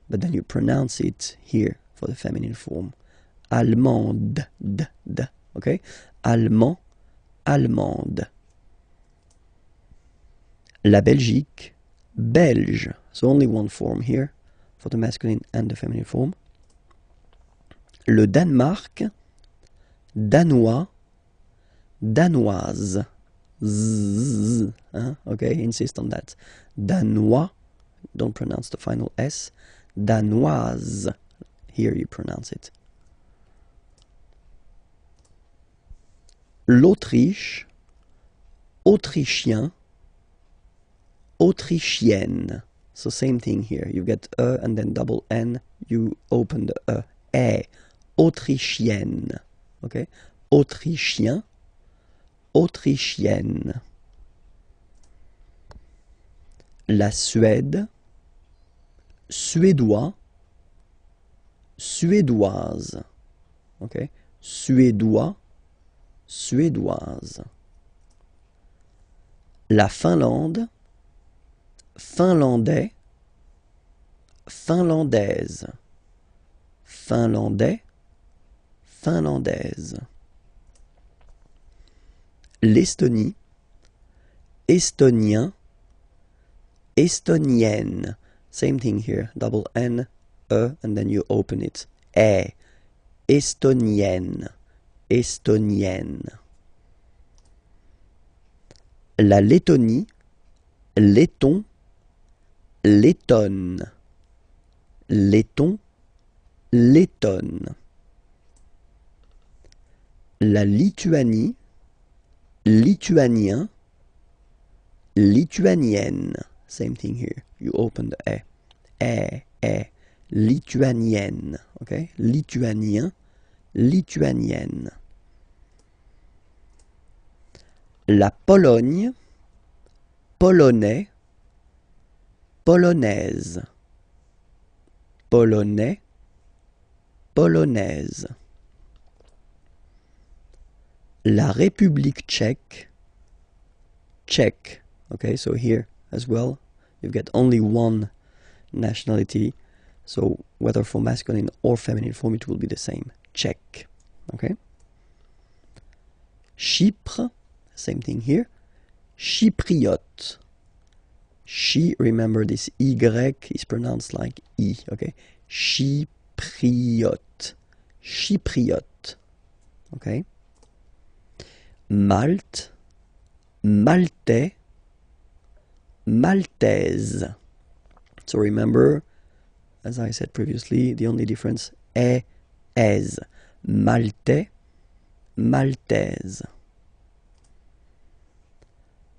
but then you pronounce it here for the feminine form. Allemande, okay, allemand, allemande. La Belgique, belge, so only one form here for the masculine and the feminine form. Le Danemark, danois, danoise. Okay, insist on that. Danois, don't pronounce the final S. Danoise, here you pronounce it. L'Autriche, Autrichien, autrichienne. So same thing here. You get and then double N. You open the autrichienne. Okay? Autrichien, autrichienne. La Suède, suédois, suédoise. Okay? Suédois, suédoise. La Finlande, finlandais, finlandaise. Finlandais, finlandaise. L'Estonie, estonien, estonienne. Same thing here, double N, and then you open it. Estonienne, estonienne. La Lettonie, letton, lettonne. Letton, lettonne. La Lituanie, lituanien, lituanienne. Same thing here. You open the lituanienne. Okay? Lituanien, lituanienne. La Pologne, polonais, polonaise. Polonais, polonaise. La République tchèque, tchèque. Okay, so here as well, you get only one nationality. So whether for masculine or feminine form, it will be the same. Czech. Okay. Chypre, same thing here. Chypriote. Remember this Y is pronounced like I. Okay. Chypriote. Chypriote. Okay. Malte, maltais, maltaise. So remember, as I said previously, the only difference is maltais, maltaise.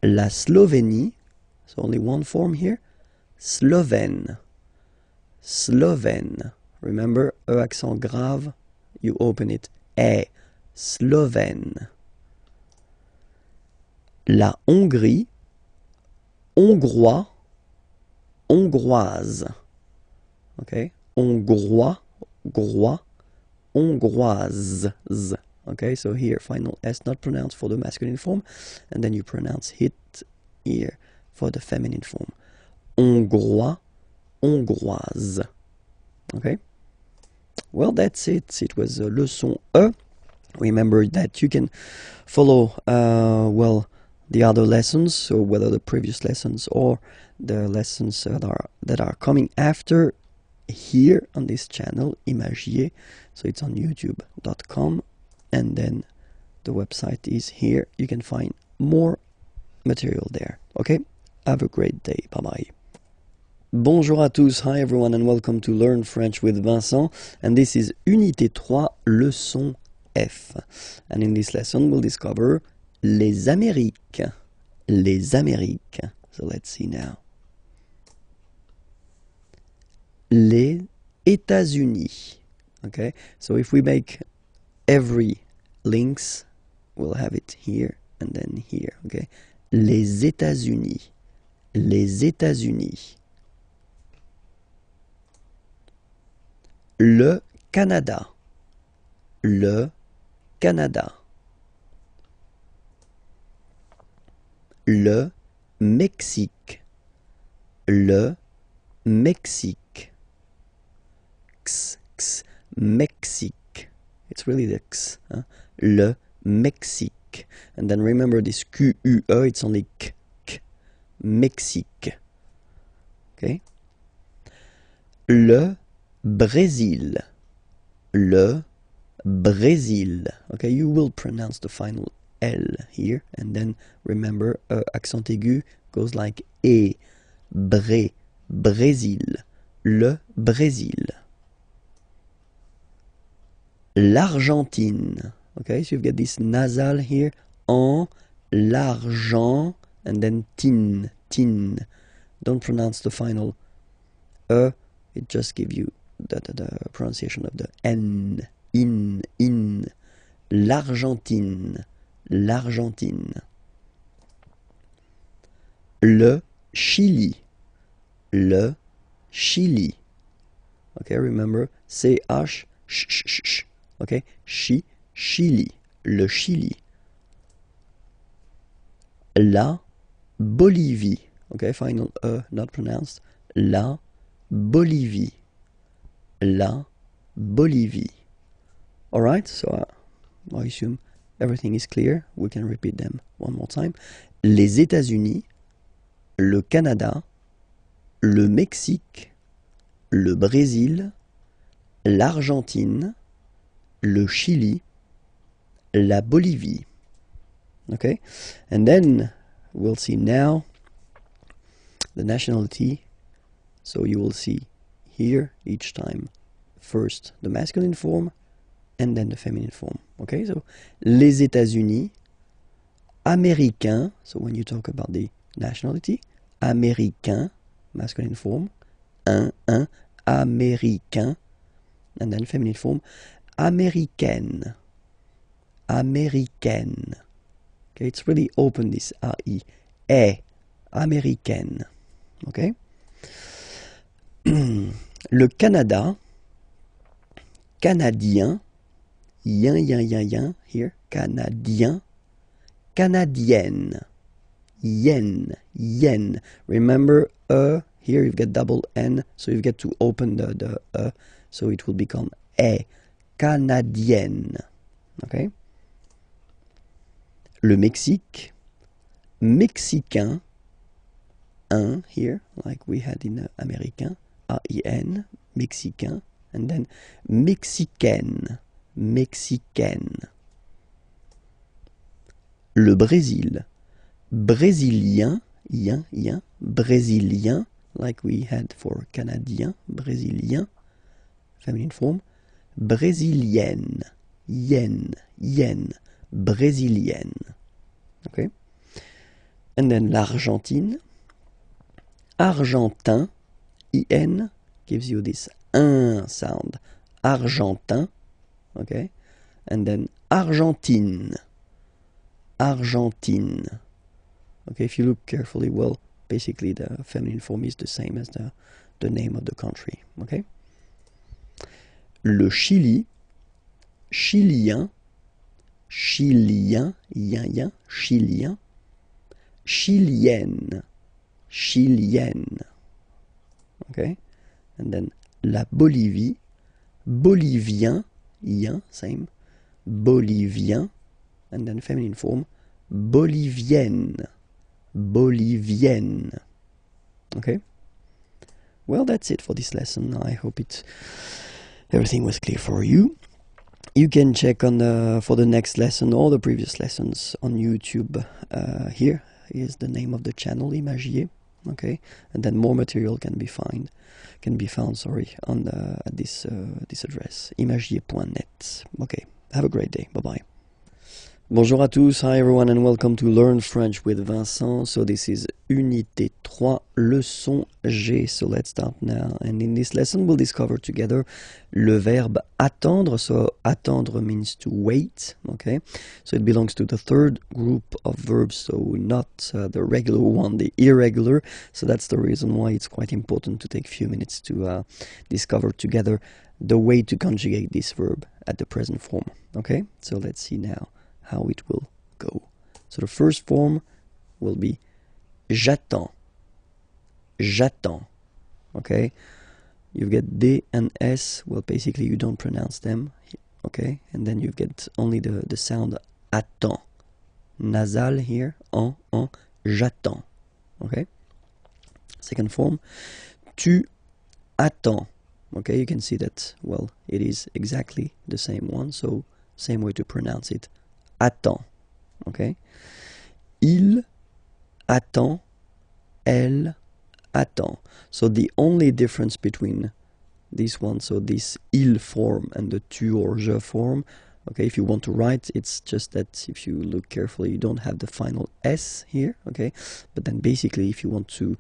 La Slovénie, so only one form here, Slovène, Slovène. Remember, accent grave, you open it, Slovène. La Hongrie, hongrois, hongroise. Okay, hongrois, grois, hongroise. Okay, so here final S not pronounced for the masculine form, and then you pronounce it here for the feminine form. Hongrois, hongroise. Okay, well that's it. It was leçon E. Remember that you can follow the other lessons, so whether the previous lessons or the lessons that are coming after here on this channel, Imagier. So it's on youtube.com, and then the website is here. You can find more material there. Okay, have a great day. Bye bye. Bonjour à tous, hi everyone, and welcome to Learn French with Vincent, and this is Unité 3, leçon F. And in this lesson we'll discover les Amériques. Les Amériques. So let's see now. Les États-Unis. Okay, so if we make every links, we'll have it here and then here. Okay, les États-Unis. Les États-Unis. Le Canada. Le Canada. Le Mexique. Le Mexique. Mexique. It's really the X. Huh? Le Mexique. And then remember this Q-U-E, it's only K. Mexique. Okay? Le Brésil. Le Brésil. Okay, you will pronounce the final L here, and then remember accent aigu goes like E. Brésil. Le Brésil. L'Argentine. Okay, so you've got this nasal here. En, l'argent, and then tin, tin. Don't pronounce the final it just gives you the pronunciation of the N, in. L'Argentine, l'Argentine. Le Chili, le Chili. Okay, remember, C-H, sh, okay, Chili, le Chili. La Bolivie, okay, final not pronounced, la Bolivie, la Bolivie. Alright, so I assume everything is clear. We can repeat them one more time. Les États-Unis, le Canada, le Mexique, le Brésil, l'Argentine, le Chili, la Bolivie. Okay, and then we'll see now the nationality. So you will see here each time first the masculine form and then the feminine form. Okay, so les États-Unis, américain. So when you talk about the nationality, américain, masculine form, un, américain, and then feminine form, américaine, américaine. Okay, it's really open, this A-I, américaine. Okay. Le Canada, canadien, yin, here, canadien, canadienne, yen. Remember, here you've got double N, so you get to open the so it will become canadienne. Okay. Le Mexique, mexicain, un here, like we had in américain, A-I-N, mexicain, and then mexicaine, mexicaine. Le Brésil, brésilien, yin, brésilien, like we had for canadien, brésilien, feminine form, brésilienne, yen, brésilienne. Okay. And then l'Argentine, argentin, in, gives you this un sound, argentin, okay, and then Argentine, Argentine. Okay, if you look carefully, well, basically the feminine form is the same as the name of the country. Okay. Le Chili, chilien, chilien, yin, chilien, chilienne, chilienne. Okay, and then la Bolivie, bolivien, yin, same, bolivien, and then feminine form, bolivienne, bolivienne. Okay, well, that's it for this lesson. I hope everything was clear for you. You can check on for the next lesson or the previous lessons on YouTube. Here is the name of the channel, Imagier. Okay, and then more material can be found. On at this address, imagier.net. Okay, have a great day. Bye bye. Bonjour à tous, hi everyone, and welcome to Learn French with Vincent. So this is Unité 3, leçon G. So let's start now. And in this lesson we'll discover together le verbe attendre. So attendre means to wait, okay? So it belongs to the third group of verbs, so not the regular one, the irregular. So that's the reason why it's quite important to take a few minutes to discover together the way to conjugate this verb at the present form, okay? So let's see now how it will go. So the first form will be j'attends, j'attends, okay? You get D and S, well, basically you don't pronounce them, okay? And then you get only the sound attends, nasal here, en, j'attends, okay? Second form, tu attends, okay? You can see that, well, it is exactly the same one, so same way to pronounce it, attend, okay? Il attend, elle attend. So the only difference between this one, so this il form and the tu or je form, Okay, if you want to write, it's just that if you look carefully, you don't have the final S here. Okay, but then basically, if you want to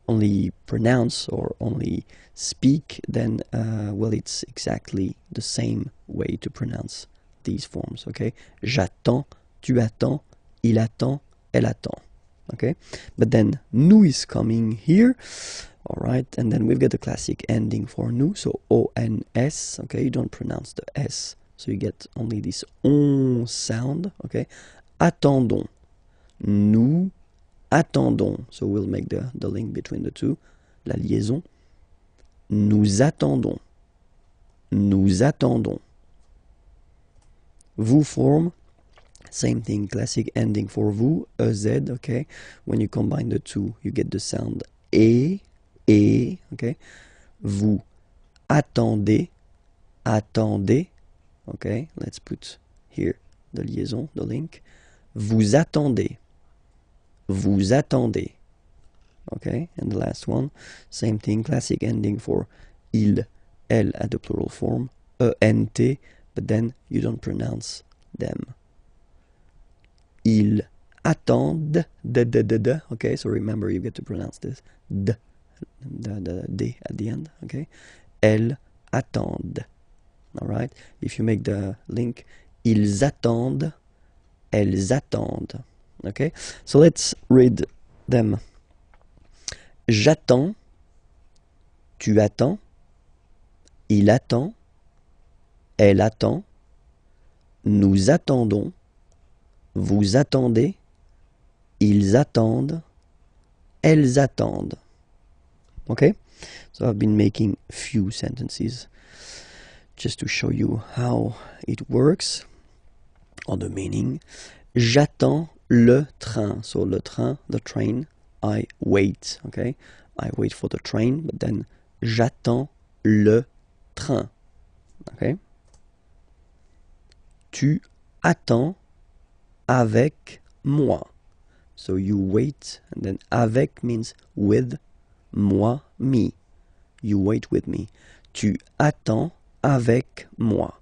only pronounce or only speak, then well, it's exactly the same way to pronounce these forms. Okay, j'attends, tu attends, il attend, elle attend. Okay, but then nous is coming here. All right, and then we've got the classic ending for nous, so O-N-S. Okay, you don't pronounce the S, so you get only this on sound. Okay, attendons, nous attendons. So we'll make the link between the two, la liaison. Nous attendons, nous attendons. Vous form, same thing, classic ending for vous, EZ. Okay, when you combine the two, you get the sound et. Okay, vous attendez, attendez. Okay, let's put here the liaison, the link. Vous attendez, vous attendez. Okay, and the last one, same thing, classic ending for il, elle at the plural form, ENT, but then you don't pronounce them. Ils attendent, de. Okay, so remember you get to pronounce this, the D at the end. Okay, elles attendent. All right, if you make the link, ils attendent, elles attendent. Okay, so let's read them. J'attends, tu attends, il attend, elle attend, nous attendons, vous attendez, ils attendent, elles attendent. Okay, so I've been making few sentences just to show you how it works, or the meaning. J'attends le train. So le train, the train, I wait. Okay, I wait for the train, but then j'attends le train. Okay. Tu attends avec moi. So you wait, and then avec means with. Moi, me. You wait with me. Tu attends avec moi.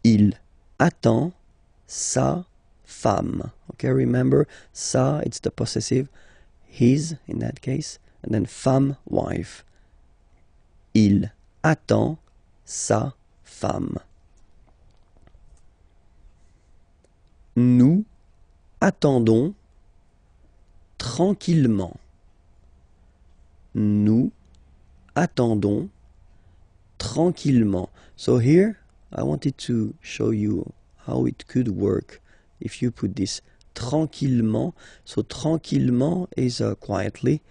Il attend sa femme. Okay, remember, sa, it's the possessive. His, in that case. And then femme, wife. Il attend sa femme. Nous attendons tranquillement. Nous attendons tranquillement. So here, I wanted to show you how it could work if you put this tranquillement. So tranquillement is quietly,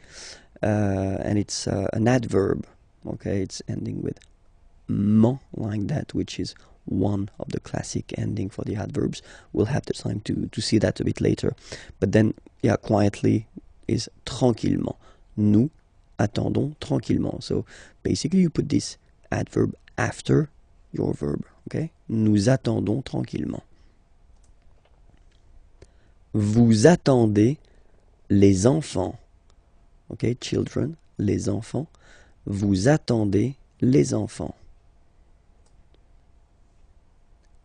and it's an adverb. Okay, it's ending with ment like that, which is one of the classic ending for the adverbs. We'll have the time to see that a bit later. But then, yeah, quietly is tranquillement. Nous attendons tranquillement. So basically you put this adverb after your verb. Okay? Nous attendons tranquillement. Vous attendez les enfants. Okay, children, les enfants. Vous attendez les enfants.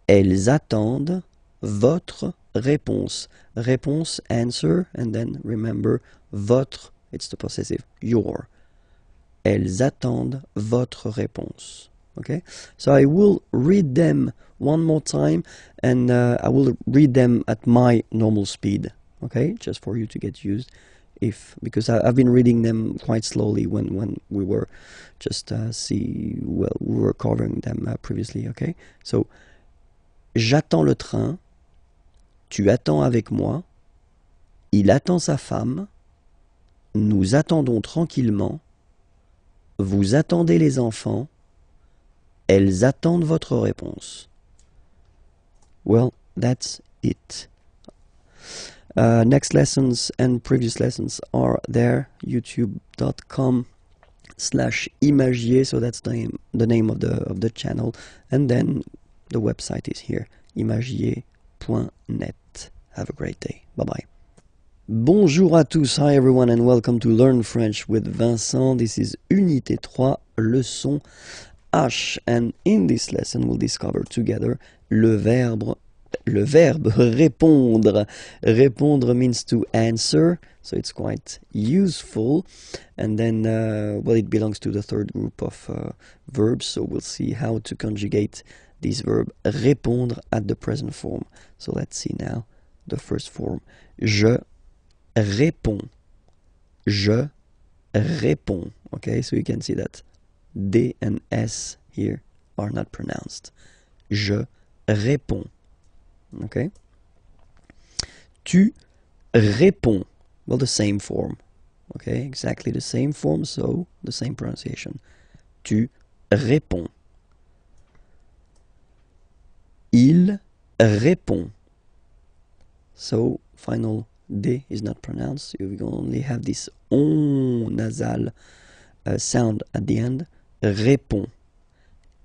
Elles attendent votre réponse. Réponse, answer, and then remember, votre, it's the possessive, your. Elles attendent votre réponse. Okay? So I will read them one more time, and I will read them at my normal speed. Okay? Just for you to get used. Because I've been reading them quite slowly when we were just we were covering them previously. Okay? So, j'attends le train, tu attends avec moi, il attend sa femme, nous attendons tranquillement, vous attendez les enfants, elles attendent votre réponse. Well, that's it. Next lessons and previous lessons are there, youtube.com/Imagier, so that's the name of the channel, and then the website is here, imagier.net. Have a great day. Bye-bye. Bonjour à tous. Hi everyone and welcome to Learn French with Vincent. This is Unité 3, leçon H. And in this lesson, we'll discover together le verbe répondre. Répondre means to answer, so it's quite useful. And then, well, it belongs to the third group of verbs, so we'll see how to conjugate this verb répondre at the present form. So let's see now the first form. Je réponds. Je réponds. Okay, so you can see that D and S here are not pronounced. Je réponds. Okay. Tu réponds. Well, the same form. Okay, exactly the same form, so the same pronunciation. Tu réponds. Il répond. So, final D is not pronounced. You only have this on nasal sound at the end. Répond.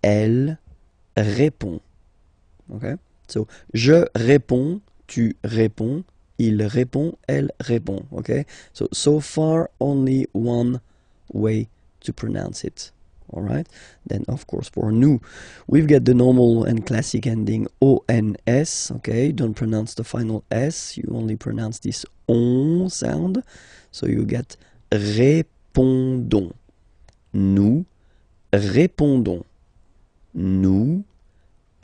Elle répond. Okay? So, je réponds, tu réponds, il répond, elle répond. Okay? So far, only one way to pronounce it. Alright? Then, of course, for nous, we've got the normal and classic ending ONS. Okay? Don't pronounce the final S. You only pronounce this on sound. So you get répondons. Nous répondons. Nous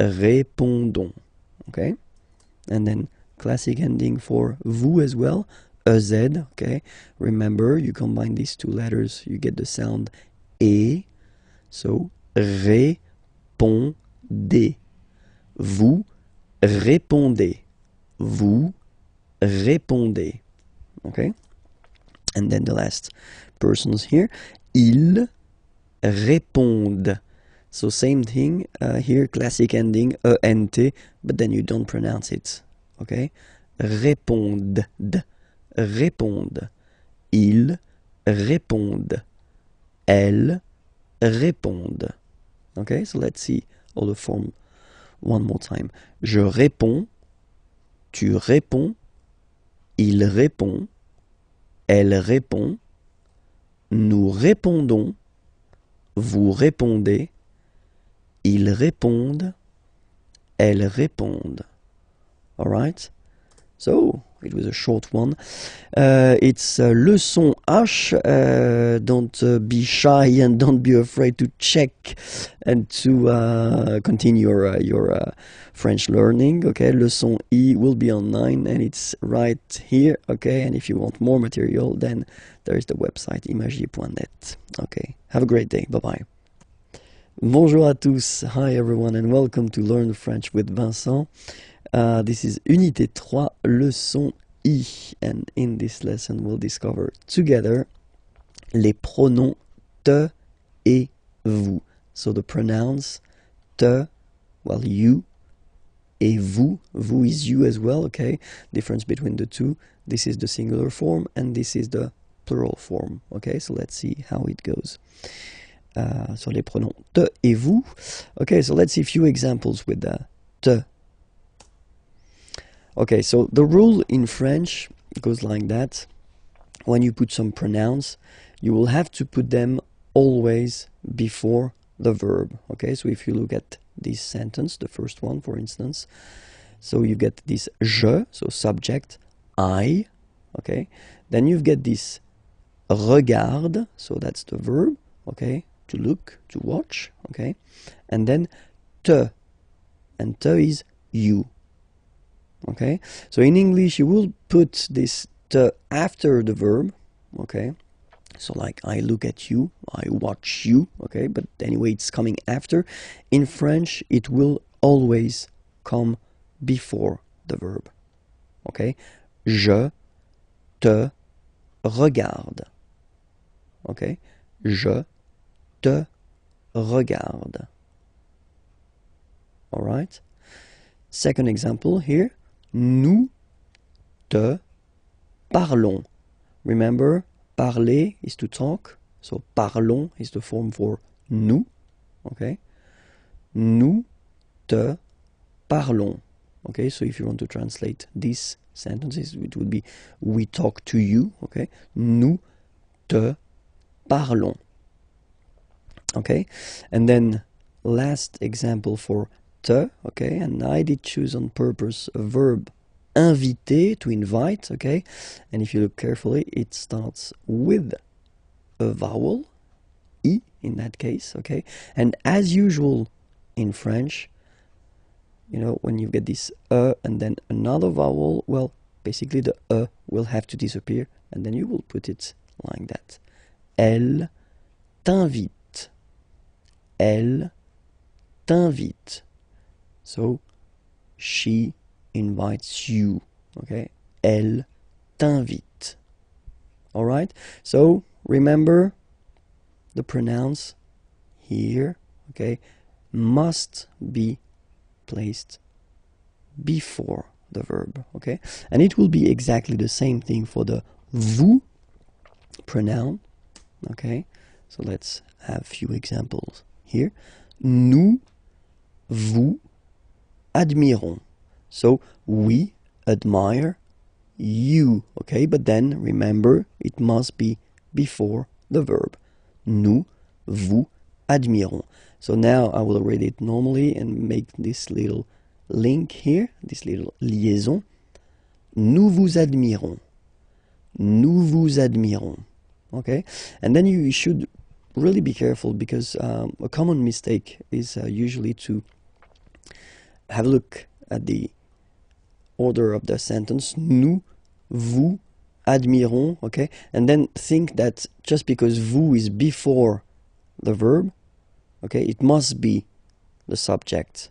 répondons. Okay? And then classic ending for vous as well. EZ. Okay? Remember, you combine these two letters, you get the sound E. So, répondez. Vous répondez. Vous répondez. Okay? And then the last persons here. Ils répondent. So same thing here, classic ending, ENT, but then you don't pronounce it. Okay? Répondent. Répondent. Ils répondent. Elles répondent. Okay, so let's see all the form one more time. Je réponds, tu réponds, il répond, elle répond, nous répondons, vous répondez, ils répondent, elles répondent. All right? So, it was a short one. It's leçon H. Don't be shy and don't be afraid to check and to continue your French learning. Okay, leçon I will be online and it's right here. Okay, and if you want more material, then there is the website imagier.net. Okay, have a great day. Bye bye. Bonjour à tous. Hi everyone and welcome to Learn French with Vincent. This is Unité 3, leçon I, and in this lesson we'll discover together les pronoms te et vous. So the pronouns te, well, you, et vous. Vous is you as well, okay? Difference between the two. This is the singular form and this is the plural form, okay? So let's see how it goes. So les pronoms te et vous. Okay, so let's see a few examples with te. Okay, so the rule in French goes like that. When you put some pronouns, you will have to put them always before the verb. Okay, so if you look at this sentence, the first one, for instance, so you get this je, so subject, I, okay, then you get this regarde, so that's the verb, okay, to look, to watch, okay, and then te, and te is you. Okay, so in English you will put this te after the verb, okay, so like I look at you, I watch you, okay, but anyway it's coming after. In French it will always come before the verb, okay, je te regarde, okay, je te regarde. All right, second example here. Nous te parlons. Remember, parler is to talk. So parlons is the form for nous. Okay. Nous te parlons. Okay. So if you want to translate these sentences, it would be we talk to you. Okay. Nous te parlons. Okay. And then last example for te, okay, and I did choose on purpose a verb inviter, to invite, okay, and if you look carefully, it starts with a vowel, I in that case, okay, and as usual in French, you know, when you get this and then another vowel, well, basically the will have to disappear, and then you will put it like that. Elle t'invite. Elle t'invite. So she invites you, okay? Elle t'invite. All right? So remember the pronouns here, okay, must be placed before the verb, okay? And it will be exactly the same thing for the vous pronoun, okay? So let's have a few examples here. Nous vous admirons. So we admire you, okay? But then remember, it must be before the verb. Nous vous admirons. So now I will read it normally and make this little link here, this little liaison. Nous vous admirons. Nous vous admirons. Okay? And then you should really be careful, because a common mistake is usually to have a look at the order of the sentence. Nous vous admirons, okay? And then think that just because vous is before the verb, okay, it must be the subject,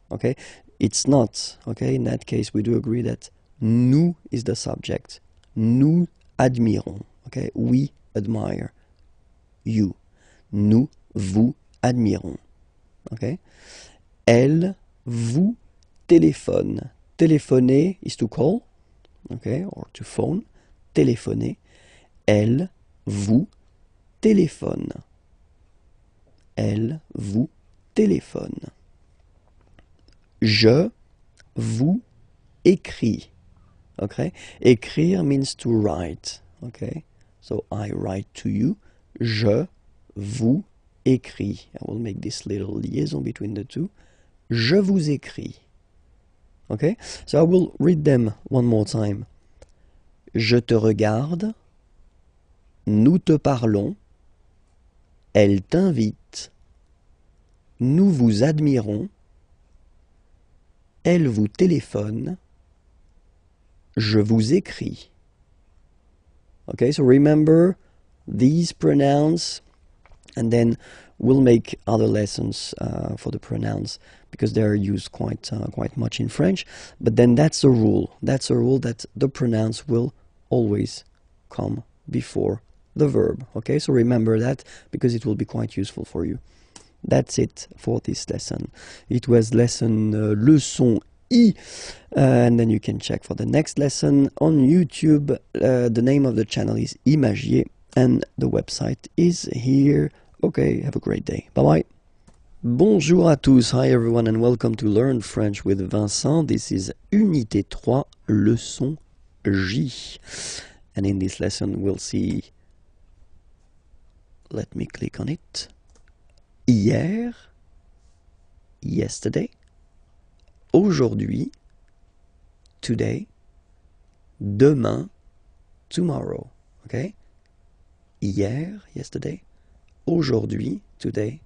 okay? It's not, okay? In that case, we do agree that nous is the subject. Nous admirons, okay? We admire you. Nous vous admirons, okay? Elle vous téléphone. Téléphoner is to call, okay, or to phone. Téléphoner. Elle vous téléphone. Elle vous téléphone. Je vous écris. Okay? Écrire means to write. Okay? So I write to you. Je vous écris. I will make this little liaison between the two. Je vous écris. Okay? So I will read them one more time. Je te regarde. Nous te parlons. Elle t'invite. Nous vous admirons. Elle vous téléphone. Je vous écris. Okay, so remember these pronouns, and then we'll make other lessons for the pronouns, because they are used quite much in French. But then that's a rule. That's a rule that the pronouns will always come before the verb. Okay, so remember that, because it will be quite useful for you. That's it for this lesson. It was lesson leçon I, and then you can check for the next lesson on YouTube. The name of the channel is Imagier, and the website is here. Okay, have a great day. Bye-bye. Bonjour à tous. Hi everyone, and welcome to Learn French with Vincent. This is Unité 3, leçon J. And in this lesson we'll see, let me click on it. Hier, yesterday, aujourd'hui, today, demain, tomorrow. Okay? Hier, yesterday, aujourd'hui, today,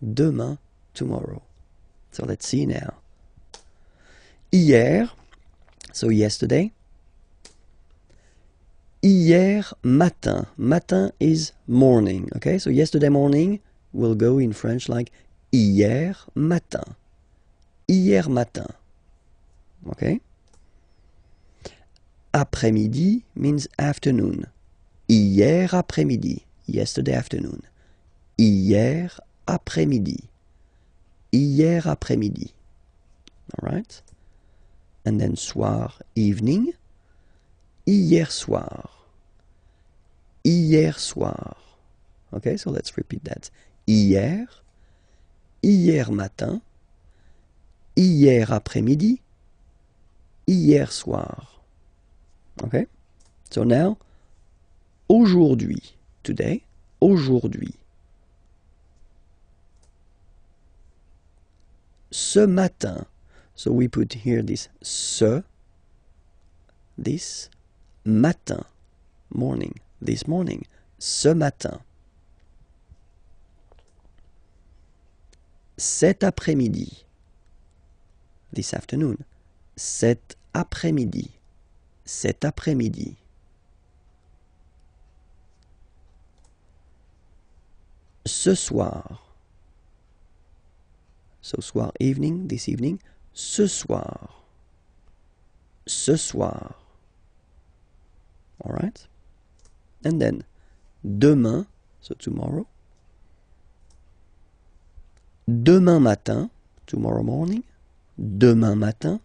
demain, tomorrow. So let's see now. Hier, so yesterday. Hier matin. Matin is morning. Okay? So yesterday morning will go in French like hier matin. Hier matin. Okay? Après-midi means afternoon. Hier après-midi. Yesterday afternoon. Hier après-midi. Hier après-midi. All right? And then soir, evening. Hier soir. Hier soir. Okay, so let's repeat that. Hier. Hier matin. Hier après-midi. Hier soir. Okay? So now, aujourd'hui. Today. Aujourd'hui. ce matin. So we put here this matin, morning, this morning, ce matin. Cet après-midi, this afternoon, cet après-midi, cet après-midi. Ce soir, so soir, evening, this evening, ce soir, ce soir. All right? And then, demain, so tomorrow. Demain matin, tomorrow morning. Demain matin.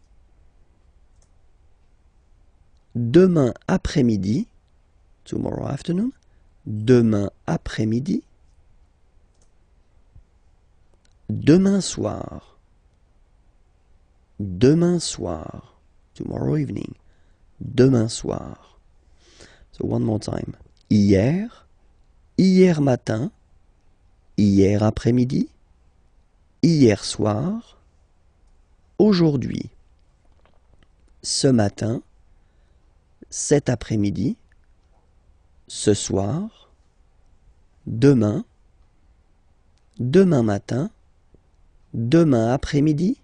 Demain après-midi, tomorrow afternoon. Demain après-midi. Demain soir. Demain soir. Tomorrow evening. Demain soir. So one more time. Hier. Hier matin. Hier après-midi. Hier soir. Aujourd'hui. Ce matin. Cet après-midi. Ce soir. Demain. Demain matin. Demain après-midi.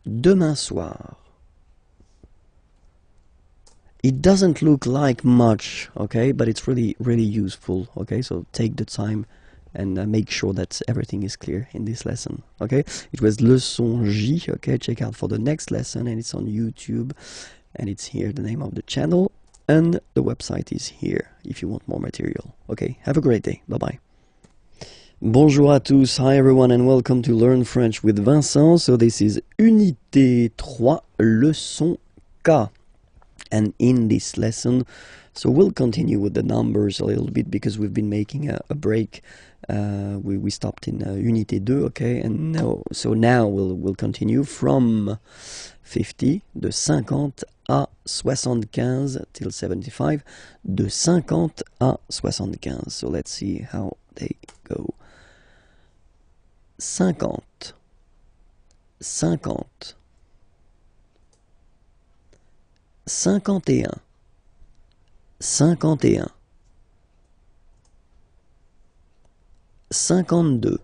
Demain soir. It doesn't look like much, okay, but it's really, really useful, okay? So take the time and make sure that everything is clear in this lesson, okay? It was Leçon J, okay? Check out for the next lesson, and it's on YouTube, and it's here, the name of the channel, and the website is here if you want more material, okay? Have a great day. Bye-bye. Bonjour à tous, hi everyone, and welcome to Learn French with Vincent. So this is Unité 3, Leçon K. And in this lesson, so we'll continue with the numbers a little bit because we've been making a break. We stopped in Unité 2, okay? And now we'll continue from 50, de 50 à 75 till 75, de 50 à 75. So let's see how they go. 50, 50. 51, 51, 52, 52, 53,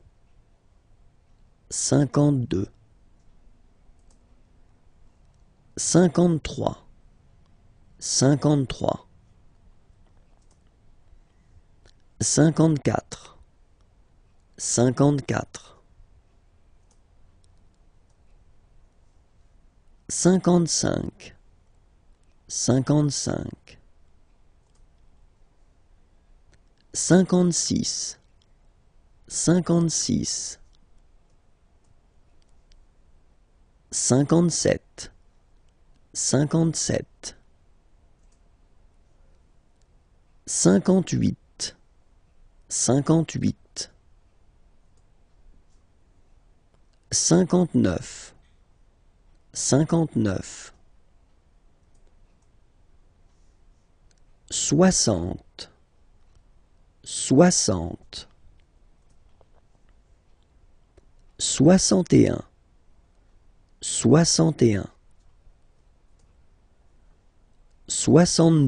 53, 54, 54, 55, 55, 56, 56, 57, 57, 58, 58, 59, 59, 60, 60, 61, 61,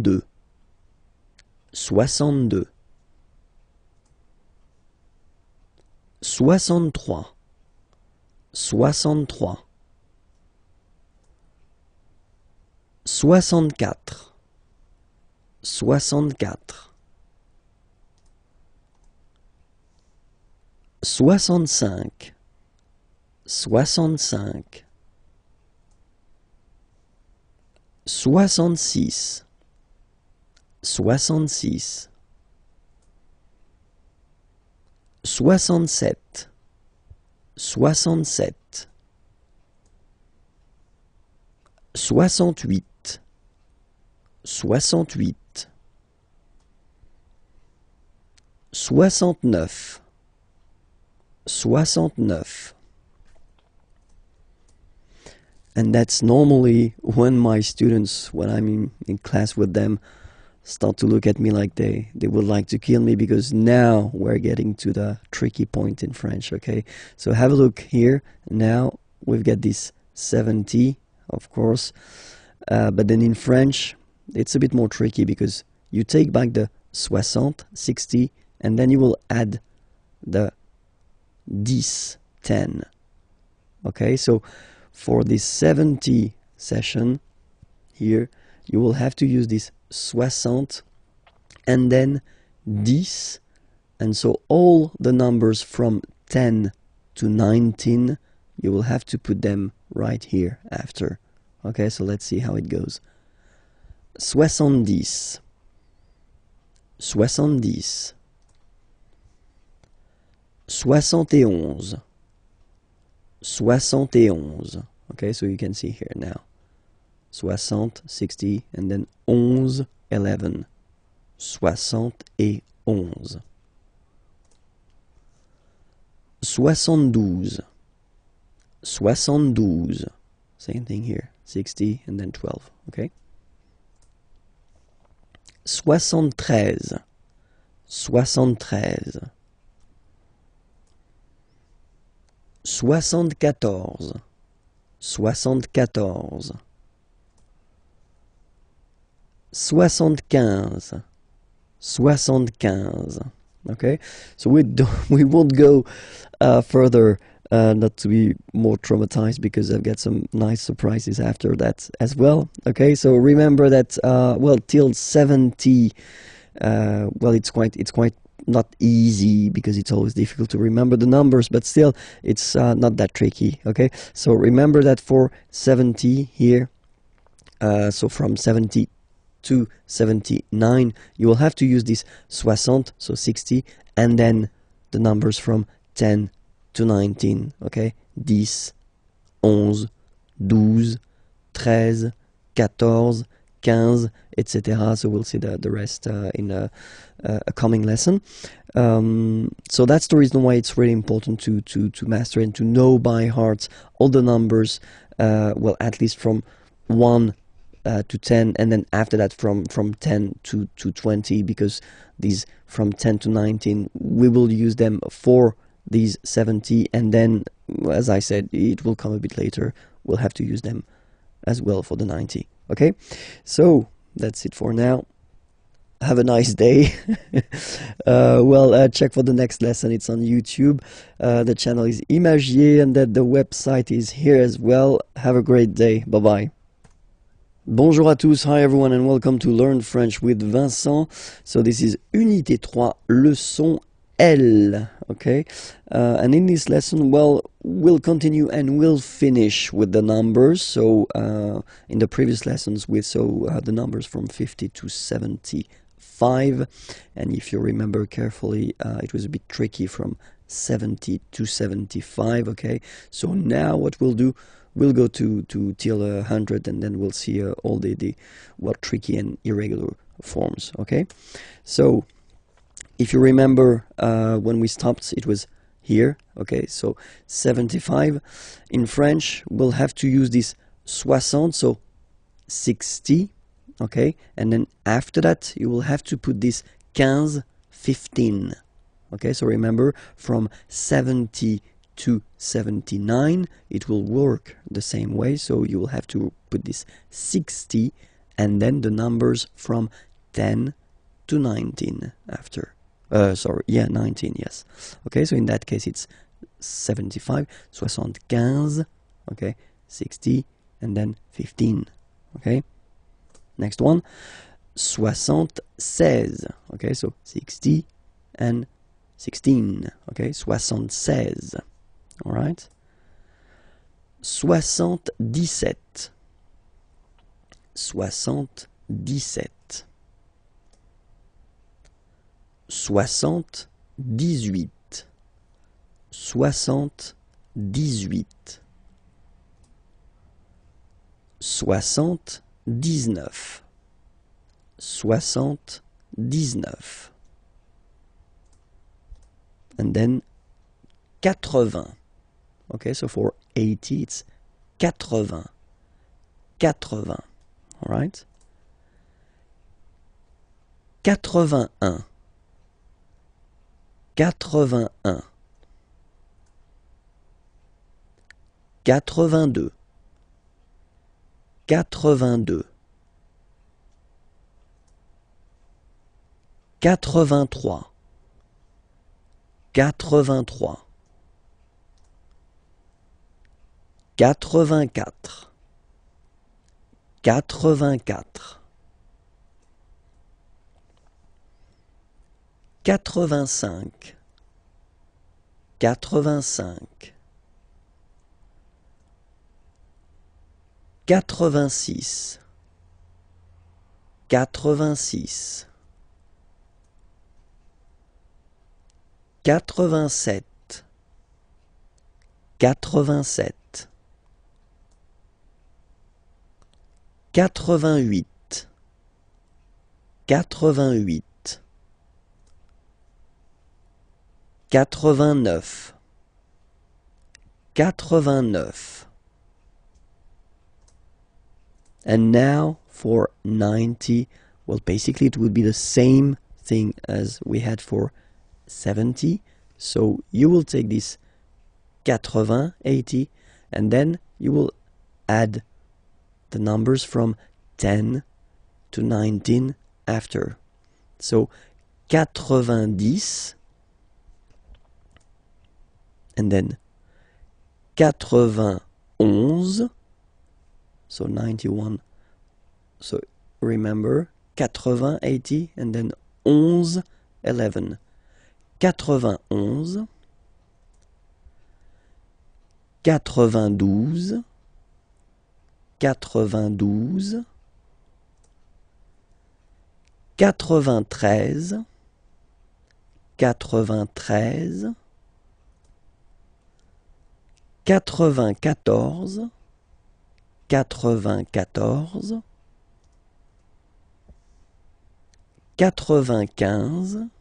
62, 62, 63, 63, 64, 64, 65, 65, 66, 66, 67, 67, 68, 68, 69, 69. And that's normally when my students, when I'm in class with them, start to look at me like they would like to kill me, because now we're getting to the tricky point in French, okay? So have a look here. Now we've got this 70, of course. But then in French, it's a bit more tricky because you take back the 60, 60, and then you will add the 10. Okay, so for this 70 session here, you will have to use this 60 and then 10, and so all the numbers from 10 to 19, you will have to put them right here after. Okay, so let's see how it goes. 70, 70, 71, 71. Okay, so you can see here now. 60, 60, and then 11, 11. 71. 72, 72. Same thing here. 60 and then 12. Okay. 73, 73. 74, 74. 75, 75. Okay, so we won't go further, not to be more traumatized, because I've got some nice surprises after that as well. Okay, so remember that well, till 70, well, it's quite not easy, because it's always difficult to remember the numbers, but still it's not that tricky. Okay, so remember that for 70 here, so from 70 to 79, you will have to use this 60, so 60, and then the numbers from 10 to 19. Okay, 10, 11, 12, 13, 14, 15, etc. So we'll see the rest in a coming lesson. So that's the reason why it's really important to master and to know by heart all the numbers, well, at least from 1 to 10, and then after that from 10 to 20, because these from 10 to 19, we will use them for these 70, and then, as I said, it will come a bit later, we'll have to use them as well for the 90. Okay, so that's it for now. Have a nice day. Well, check for the next lesson. It's on YouTube. The channel is Imagier, and that the website is here as well. Have a great day. Bye bye. Bonjour à tous, hi everyone, and welcome to Learn French with Vincent. So this is Unité 3, leçon L, okay? And in this lesson, well, we'll continue and we'll finish with the numbers. So in the previous lessons, we saw the numbers from 50 to 75. And if you remember carefully, it was a bit tricky from 70 to 75, okay? So now what we'll do, we'll go to till 100, and then we'll see all the well, tricky and irregular forms. Okay, so if you remember when we stopped, it was here. Okay, so 75 in French, we'll have to use this 60, so 60. Okay, and then after that you will have to put this 15, 15. Okay, so remember, from 70 to 79, it will work the same way. So you will have to put this 60 and then the numbers from 10 to 19 after. Sorry, yeah, 19, yes. Okay, so in that case it's 75, 75, okay, 60, and then 15. Okay, next one, 76. Okay, so 60 and 16. Okay, 76. All right. 77. 77. 78. 78. 79. 79. And then 80. Okay, so for 80, it's 80. 80. All right. 81. 81. 82, 82, 83, 83, 84, 84, 85, 85, 86, 86, 87, 87, 88, 88, 89, 89. And now for 90, well, basically it will be the same thing as we had for 70. So you will take this 80, 80, and then you will add the numbers from 10 to 19 after. So 90, and then 91, so 91. So remember 80, 80, and then 11, 11. 91, 92, 92,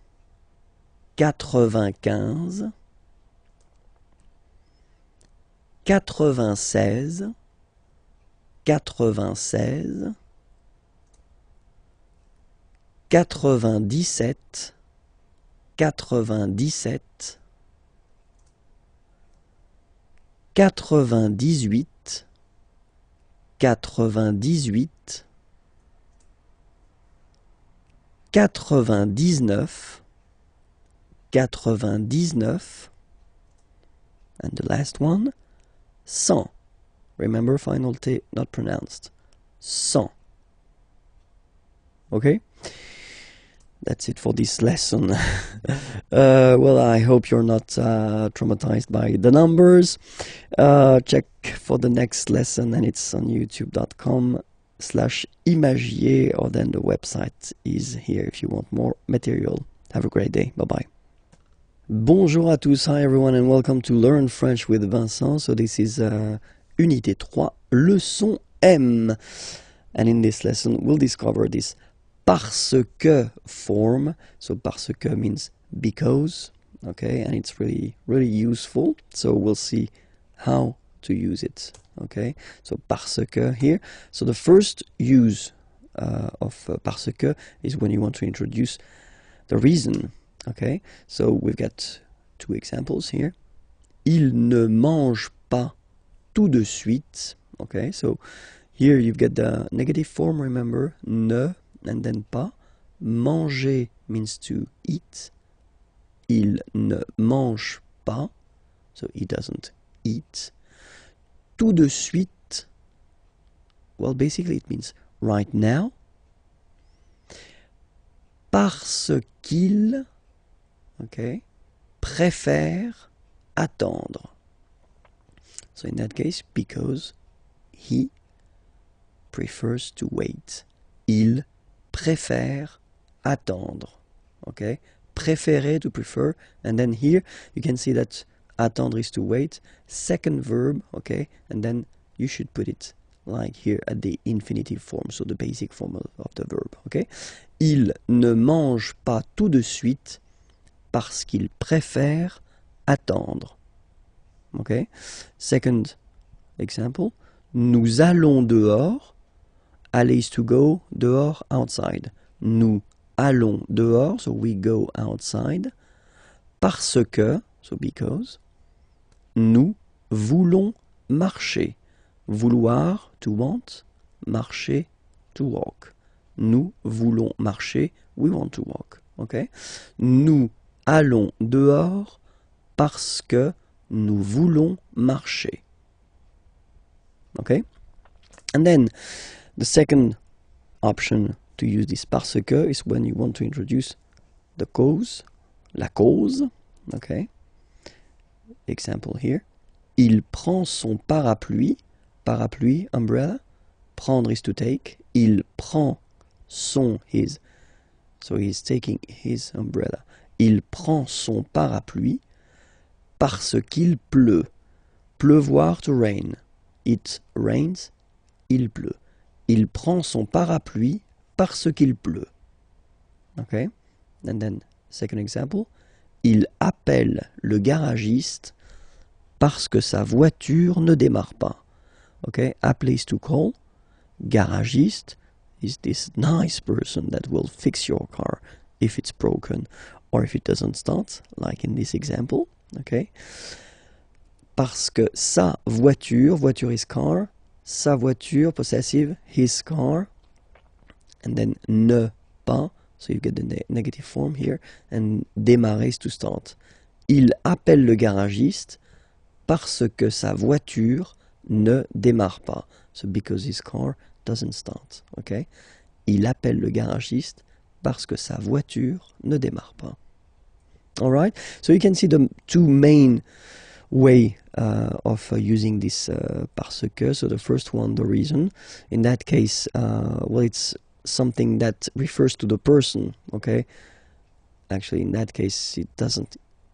93, 93, 94, 94, 95, 95, 96, 96, 97, 97, 98, 98, 99, 99, and the last one, 100. Remember, final T not pronounced. 100. Okay? That's it for this lesson. Well, I hope you're not traumatized by the numbers. Check for the next lesson, and it's on youtube.com/imagier, or then the website is here if you want more material. Have a great day. Bye-bye. Bonjour à tous. Hi everyone, and welcome to Learn French with Vincent. So this is Unité 3, leçon M. And in this lesson, we'll discover this parce que form. So parce que means because, okay, and it's really useful. So we'll see how to use it, okay. So parce que here. So the first use of parce que is when you want to introduce the reason, okay. So we've got two examples here. Il ne mange pas tout de suite, okay. So here you've got the negative form, remember, ne, and then pas. Manger means to eat. Il ne mange pas, so he doesn't eat. Tout de suite, well, basically it means right now. Parce qu'il, okay, préfère attendre. So in that case, because he prefers to wait. Il préfère attendre. Okay? Préférer, to prefer. And then here you can see that attendre is to wait. Second verb, okay? And then you should put it like here at the infinitive form, so the basic form of the verb, okay? Il ne mange pas tout de suite parce qu'il préfère attendre. Okay? Second example. Nous allons dehors. Aller is to go, dehors, outside. Nous allons dehors, so we go outside. Parce que, so because. Nous voulons marcher. Vouloir, to want. Marcher, to walk. Nous voulons marcher. We want to walk. Okay? Nous allons dehors parce que nous voulons marcher. Okay? And then the second option to use this parce que is when you want to introduce the cause, la cause. Okay? Example here. Il prend son parapluie. Parapluie, umbrella. Prendre is to take. Il prend son, his. So he's taking his umbrella. Il prend son parapluie parce qu'il pleut. Pleuvoir, to rain. It rains. Il pleut. Il prend son parapluie parce qu'il pleut. Okay? And then, second example. Il appelle le garagiste parce que sa voiture ne démarre pas. Okay? Appeler is to call. Garagiste is this nice person that will fix your car if it's broken or if it doesn't start, like in this example. Okay? Parce que sa voiture, voiture is car, sa voiture, possessive, his car, and then ne pas, so you get the negative form here, and démarrer is to start. Il appelle le garagiste parce que sa voiture ne démarre pas. So because his car doesn't start. Okay? Il appelle le garagiste parce que sa voiture ne démarre pas. All right? So you can see the two main way of using this parce que. So the first one, the reason. In that case, well, it's something that refers to the person. Okay? Actually, in that case,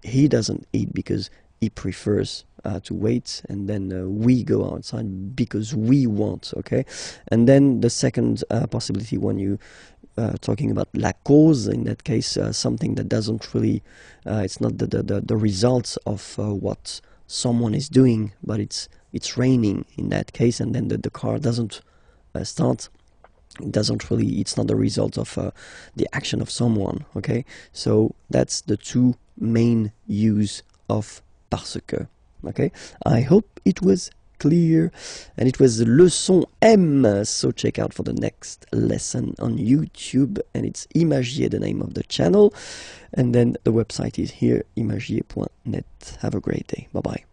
he doesn't eat because he prefers to wait, and then we go outside because we want. Okay? And then the second possibility, when you talking about la cause, in that case, something that doesn't really, it's not the results of what someone is doing, but it's raining in that case, and then the car doesn't start. It doesn't really, it's not the result of the action of someone. Okay? So that's the two main use of parce que. Okay? I hope it was clear, and it was leçon M, so check out for the next lesson on YouTube, and it's Imagier, the name of the channel, and then the website is here, imagier.net. Have a great day. Bye bye.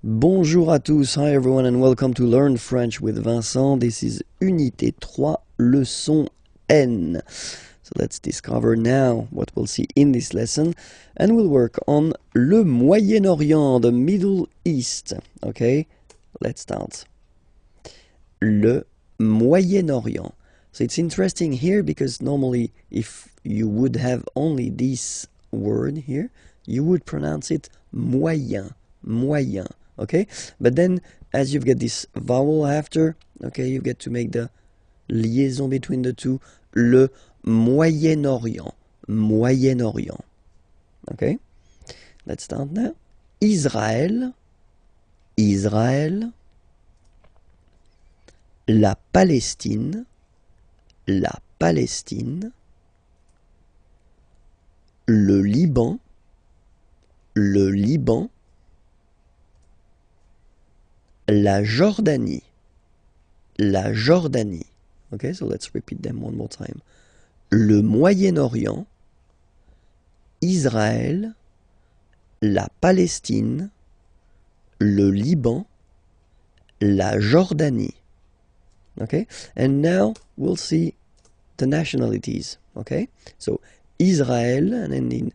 Bonjour à tous, hi everyone, and welcome to Learn French with Vincent. This is Unité 3, leçon N. So let's discover now what we'll see in this lesson, and we'll work on le Moyen-Orient, the Middle East. Okay, let's start. Le Moyen-Orient. So it's interesting here because normally if you would have only this word here, you would pronounce it moyen, moyen. Okay, but then as you've got this vowel after, okay, you get to make the liaison between the two. Le Moyen-Orient, Moyen-Orient. Okay, let's start now. Israël, Israël. La Palestine, la Palestine. Le Liban, le Liban. La Jordanie, la Jordanie. Okay, so let's repeat them one more time. Le Moyen-Orient, Israël, la Palestine, le Liban, la Jordanie. Okay, and now we'll see the nationalities. Okay, so Israel, and then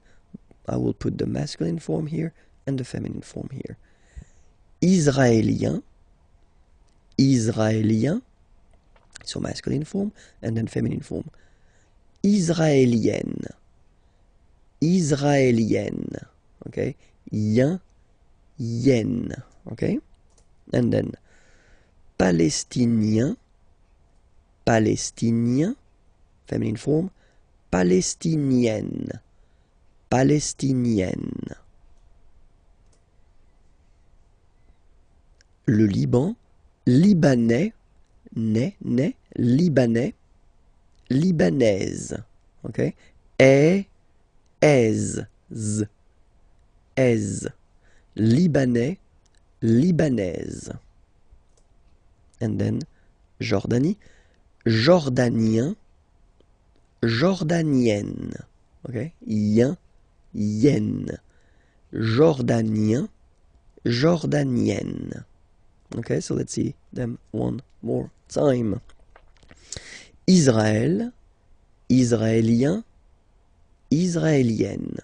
I will put the masculine form here and the feminine form here. Israélien, Israélien, so masculine form, and then feminine form. Israélienne, Israélienne, okay? Yen, yen, okay? And then Palestinien, Palestinien, feminine form. Palestinienne, Palestinienne. Le Liban, Libanais, Libanais, Libanaise, okay? Aise, Libanais, libanaise. And then Jordanie, jordanien, jordanienne. Okay, yen, yen. Jordanien, jordanienne. Okay, so let's see them one more time. Israël, israélien, israélienne.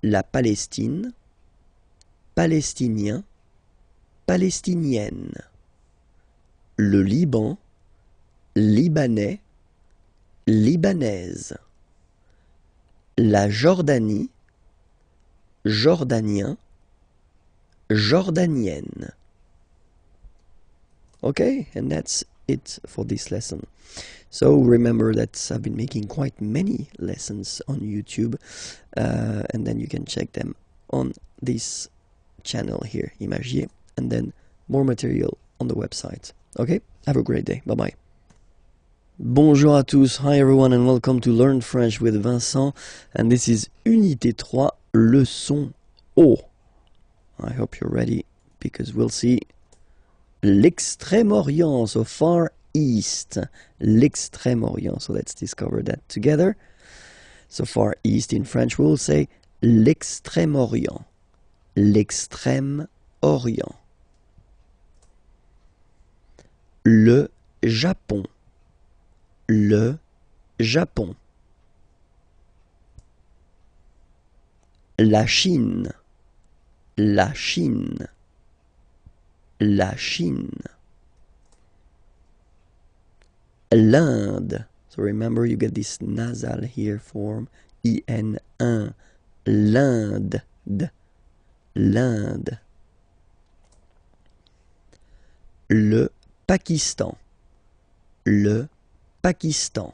La Palestine, palestinien, palestinienne. Le Liban, libanais, libanaise. La Jordanie, jordanien, jordanienne. Okay, and that's it for this lesson. So remember that I've been making quite many lessons on YouTube, and then you can check them on this channel here, Imagier, and then more material on the website. Okay, have a great day. Bye bye. Bonjour à tous, hi everyone, and welcome to Learn French with Vincent, and this is Unité 3, leçon O. I hope you're ready, because we'll see l'Extrême-Orient, so Far East, l'Extrême-Orient, so let's discover that together. So Far East in French we'll say l'Extrême-Orient, l'Extrême-Orient. Le Japon, le Japon. La Chine, la Chine, la Chine. L'Inde, so remember you get this nasal here form, IN1, l'Inde, l'Inde. Le Pakistan, le Pakistan.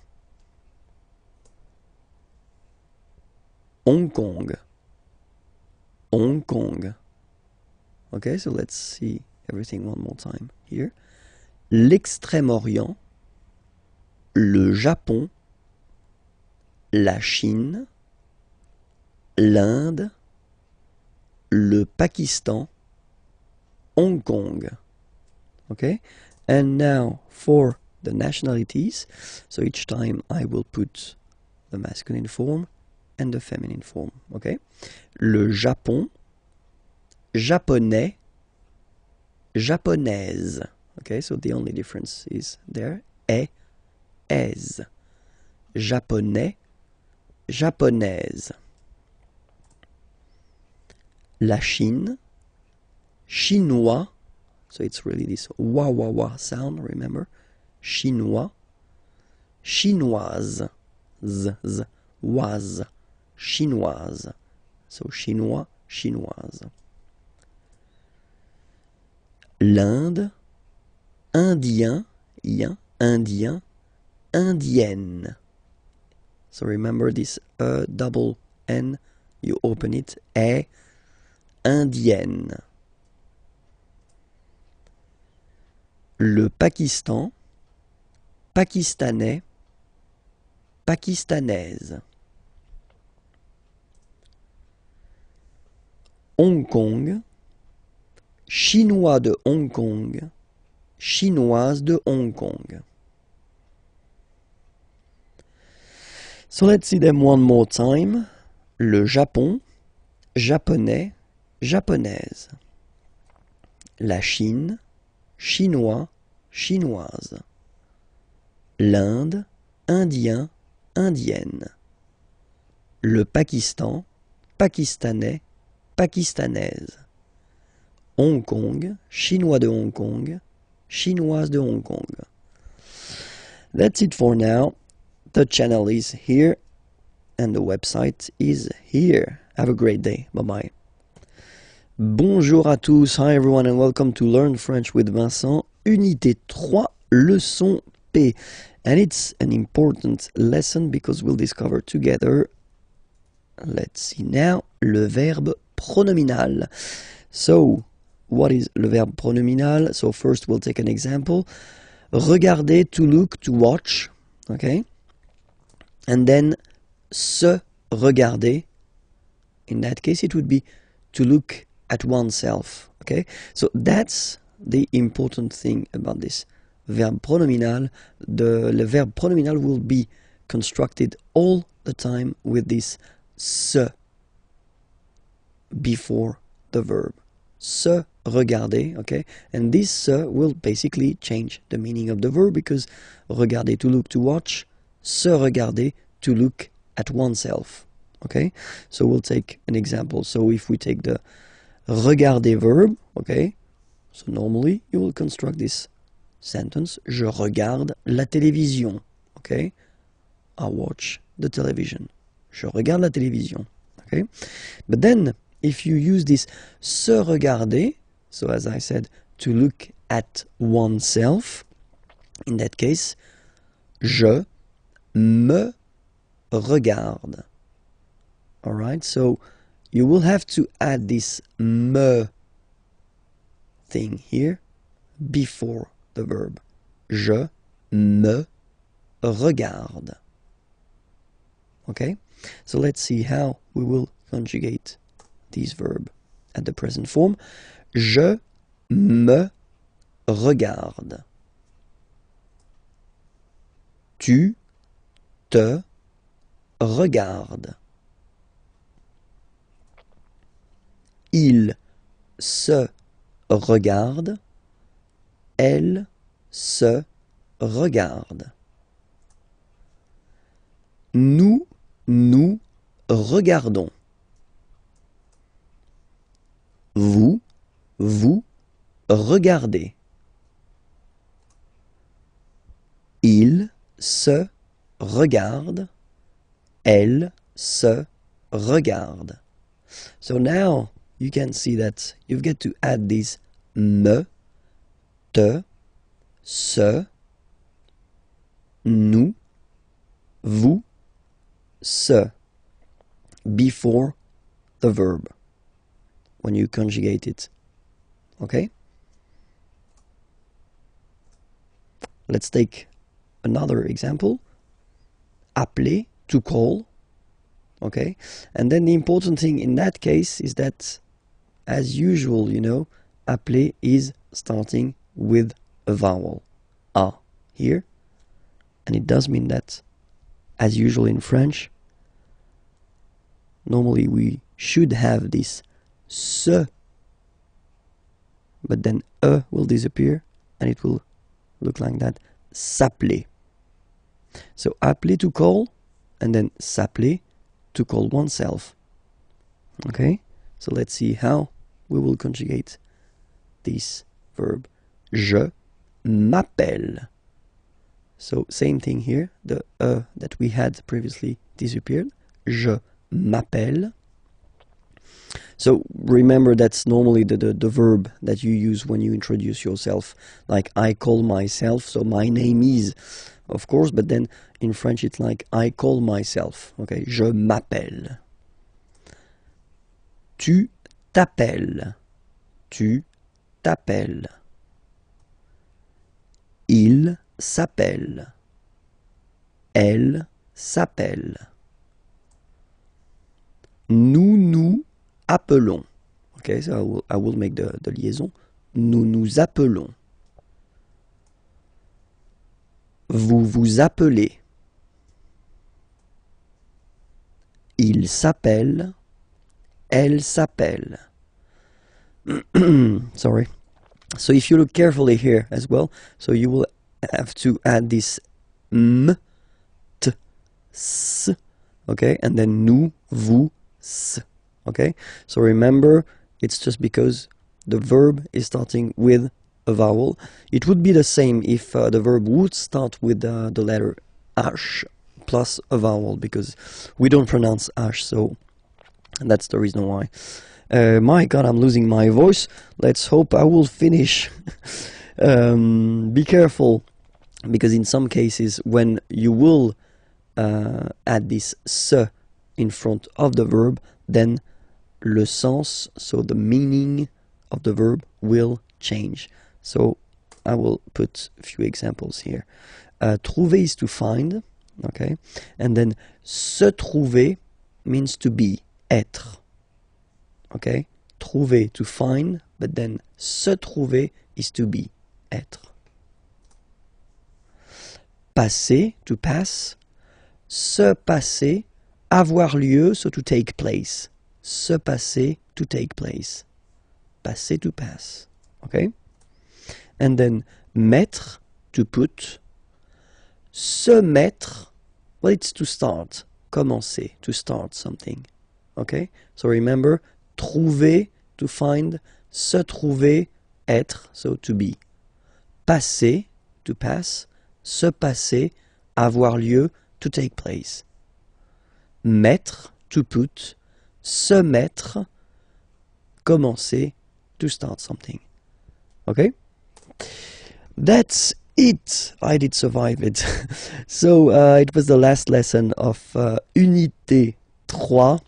Hong Kong, Hong Kong. Okay, so let's see everything one more time here. L'Extrême-Orient, le Japon, la Chine, l'Inde, le Pakistan, Hong Kong. Okay, and now for the nationalities. So each time I will put the masculine form and the feminine form. Okay, le Japon, japonais, japonaise. Okay, so the only difference is there, aise. Japonais, japonaise. La Chine, chinois. So it's really this wa sound, remember? Chinois, chinoise, z, was, chinoise. So chinois, chinoise. L'Inde, indien, indien, indienne. So remember this double N, you open it, indienne. Le Pakistan, pakistanais, pakistanaise. Hong Kong, chinois de Hong Kong, chinoise de Hong Kong. So let's see them one more time. Le Japon, japonais, japonaise. La Chine, chinois, chinoise. L'Inde, indien, indienne. Le Pakistan, pakistanais, pakistanaise. Hong Kong, chinois de Hong Kong, chinoise de Hong Kong. That's it for now. The channel is here and the website is here. Have a great day. Bye-bye. Bonjour à tous. Hi everyone and welcome to Learn French with Vincent. Unité 3, leçon P. And it's an important lesson because we'll discover together, let's see now, le verbe pronominal. So, what is le verbe pronominal? So first we'll take an example. Regarder, to look, to watch. Okay? And then se regarder. In that case it would be to look at oneself. Okay, so that's the important thing about this verb pronominal. Le verb pronominal will be constructed all the time with this se before the verb. Se regarder, okay? And this se will basically change the meaning of the verb, because regarder, to look, to watch, se regarder, to look at oneself, okay? So we'll take an example. So if we take the regarder verb, okay? So normally you will construct this sentence, je regarde la télévision, okay? I watch the television. Je regarde la télévision, okay? But then if you use this se regarder, so as I said, to look at oneself, in that case, je me regarde. All right, so you will have to add this me thing here before the verb. Je me regarde. Okay, so let's see how we will conjugate this verb at the present form. Je me regarde. Tu te regardes. Il se regarde. Elle se regarde. Nous nous regardons. Vous vous regardez. Il se regarde. Elle se regarde. So now you can see that you've got to add these me, te, se, nous, vous, se before the verb when you conjugate it. Okay? Let's take another example. Appeler, to call. Okay? And then the important thing in that case is that, as usual, you know, appeler is starting with a vowel, a, here. And it does mean that, as usual in French, normally we should have this se, but then e will disappear and it will look like that, s'appeler. So appeler, to call, and then s'appeler, to call oneself. Okay, so let's see how we will conjugate this verb. Je m'appelle. So same thing here, the e that we had previously disappeared. Je m'appelle. So remember, that's normally the verb that you use when you introduce yourself. Like I call myself, so my name is, of course, but then in French it's like I call myself. Okay, je m'appelle. Tu t'appelles. Tu t'appelles. Il s'appelle. Elle s'appelle. Nous nous appelons. Okay, so I will make the liaison. Nous nous appelons. Vous vous appelez. Il s'appelle. Elle s'appelle. Sorry. So if you look carefully here as well, so you will have to add this m, t, s, okay, and then nous, vous, s, okay. So remember, it's just because the verb is starting with a vowel. It would be the same if the verb would start with the letter h plus a vowel, because we don't pronounce h, so that's the reason why. My God, I'm losing my voice. Let's hope I will finish. Be careful, because in some cases when you will add this se in front of the verb, then le sens, so the meaning of the verb, will change. So I will put a few examples here. Trouver is to find, okay, and then se trouver means to be, être. Okay, trouver, to find, but then se trouver is to be, être. Passer, to pass, se passer, avoir lieu, so to take place. Se passer, to take place. Passer, to pass. Okay? And then mettre, to put. Se mettre, well, it's to start. Commencer, to start something. Okay? So remember, trouver, to find. Se trouver, être, so to be. Passer, to pass. Se passer, avoir lieu, to take place. Mettre, to put. Se mettre, commencer, to start something. Okay? That's it. I did survive it. So it was the last lesson of Unité 3.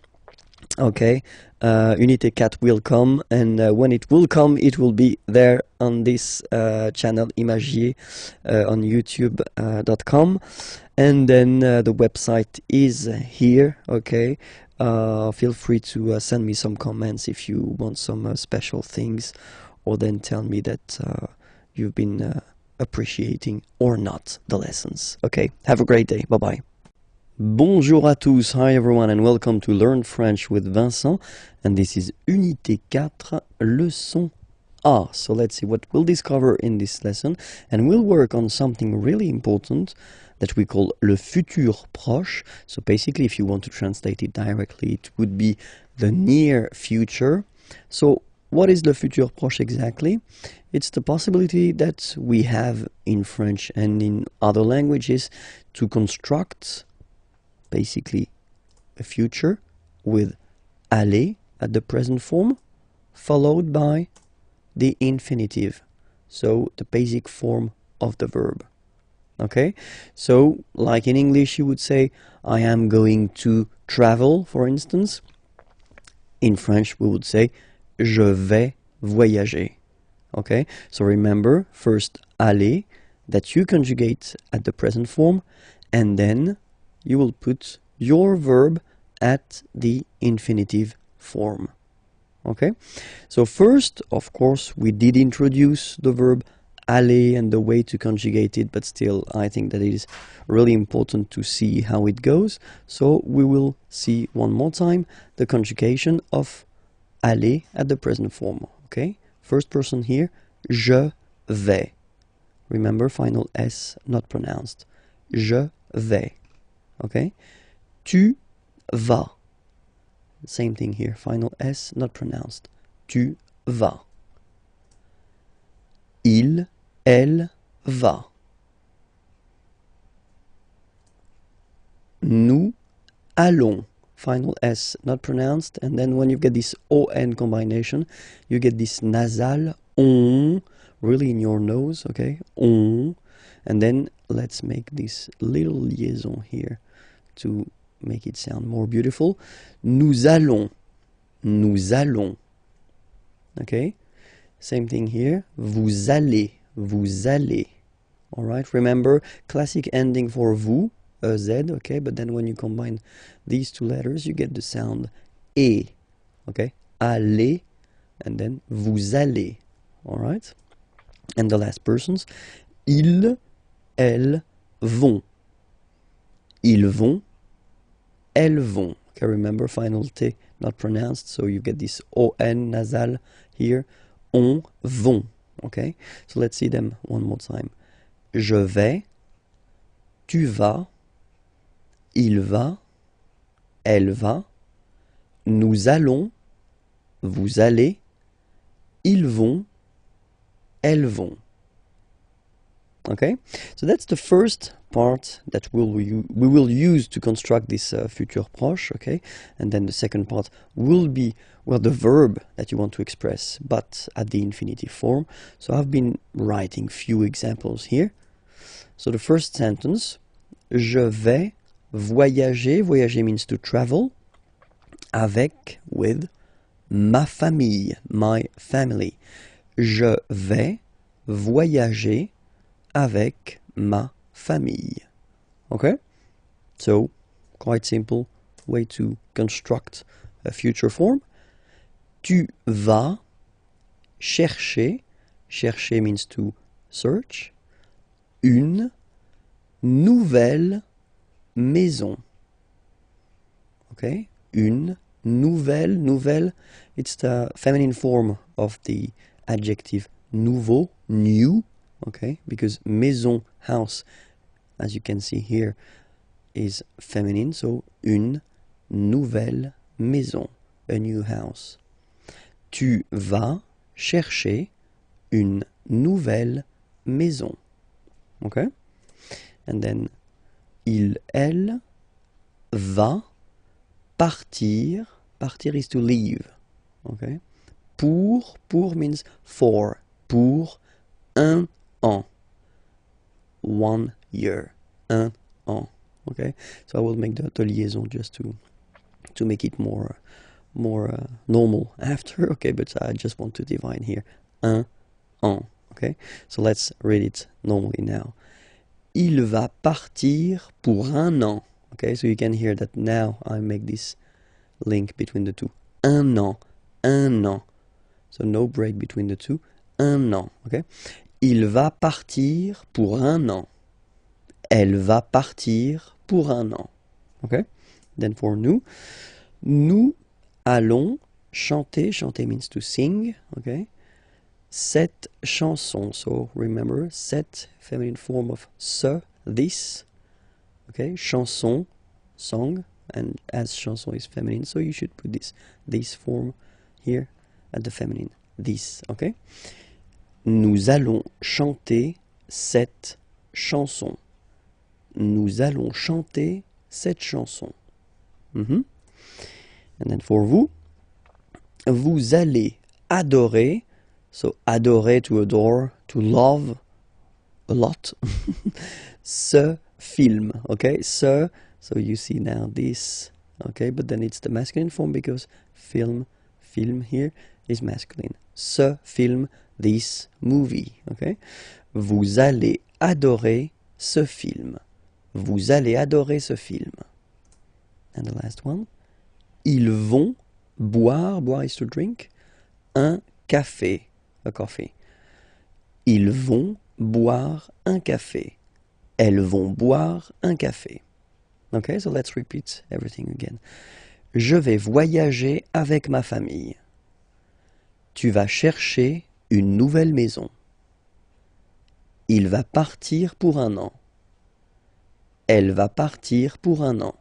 Okay, Unité 4 will come, and when it will come, it will be there on this channel Imagier on youtube.com, and then the website is here. Okay, feel free to send me some comments if you want some special things, or then tell me that you've been appreciating or not the lessons. Okay, have a great day. Bye bye. Bonjour à tous, hi everyone, and welcome to Learn French with Vincent, and this is Unité 4, leçon A. So let's see what we'll discover in this lesson, and we'll work on something really important that we call le futur proche. So basically, if you want to translate it directly, it would be the near future. So what is le futur proche exactly? It's the possibility that we have in French and in other languages to construct basically a future with aller at the present form followed by the infinitive, so the basic form of the verb. Okay, so like in English you would say I am going to travel, for instance. In French we would say je vais voyager. Okay, so remember, first aller that you conjugate at the present form, and then you will put your verb at the infinitive form. Okay, so first, of course, we did introduce the verb aller and the way to conjugate it, but still I think that it is really important to see how it goes. So we will see one more time the conjugation of aller at the present form. Okay, first person here, je vais. Remember, final S not pronounced. Je vais. Okay, tu vas. Same thing here, final S not pronounced. Tu vas. Il, elle va. Nous allons. Final S not pronounced, and then when you get this ON combination, you get this nasal on, really in your nose, okay? On. And then let's make this little liaison here to make it sound more beautiful. Nous allons. Nous allons. Okay? Same thing here. Vous allez. Vous allez. Alright? Remember, classic ending for vous, Z, okay? But then when you combine these two letters, you get the sound E. Okay? Aller. And then vous allez. Alright? And the last persons. Ils, elles vont. Ils vont. Elles vont. Okay, remember, final T not pronounced, so you get this ON nasal here. On vont. Okay, so let's see them one more time. Je vais. Tu vas. Il va. Elle va. Nous allons. Vous allez. Ils vont. Elles vont. Okay, so that's the first part that we will use to construct this futur proche, okay? And then the second part will be, well, the verb that you want to express, but at the infinitive form. So I've been writing few examples here. So the first sentence, je vais voyager. Voyager means to travel. Avec, with, ma famille, my family. Je vais voyager avec ma famille. Okay? So, quite simple way to construct a future form. Tu vas chercher, chercher means to search, une nouvelle maison. Okay? Une nouvelle, nouvelle, it's the feminine form of the adjective nouveau, new, okay? Because maison, house, as you can see here, is feminine, so une nouvelle maison, a new house. Tu vas chercher une nouvelle maison. Okay? And then, il, elle, va partir. Partir is to leave. Okay? Pour means for. Pour un an. 1 year. Un an. Okay? So I will make the liaison just to make it more normal after. Okay, but I just want to divide here. Un an. Okay? So let's read it normally now. Il va partir pour un an. Okay, so you can hear that now I make this link between the two. Un an. Un an. So no break between the two. Un an. Okay? Il va partir pour un an. Elle va partir pour un an. Okay? Then for nous. Nous allons chanter. Chanter means to sing. Okay? Cette chanson. So remember, cette, feminine form of ce, this. Okay? Chanson, song. And as chanson is feminine, so you should put this form here at the feminine. This, okay? Nous allons chanter cette chanson. Nous allons chanter cette chanson. And then for vous, vous allez adorer. So adorer, to adore, to love a lot. Ce film, okay? Ce. So you see now this, okay, but then it's the masculine form because film here is masculine. Ce film, this movie, okay? Vous allez adorer ce film. Vous allez adorer ce film. And the last one. Ils vont boire, boire is to drink, un café, a coffee. Ils vont boire un café. Elles vont boire un café. Okay, so let's repeat everything again. Je vais voyager avec ma famille. Tu vas chercher une nouvelle maison. Il va partir pour un an. Elle va partir pour un an.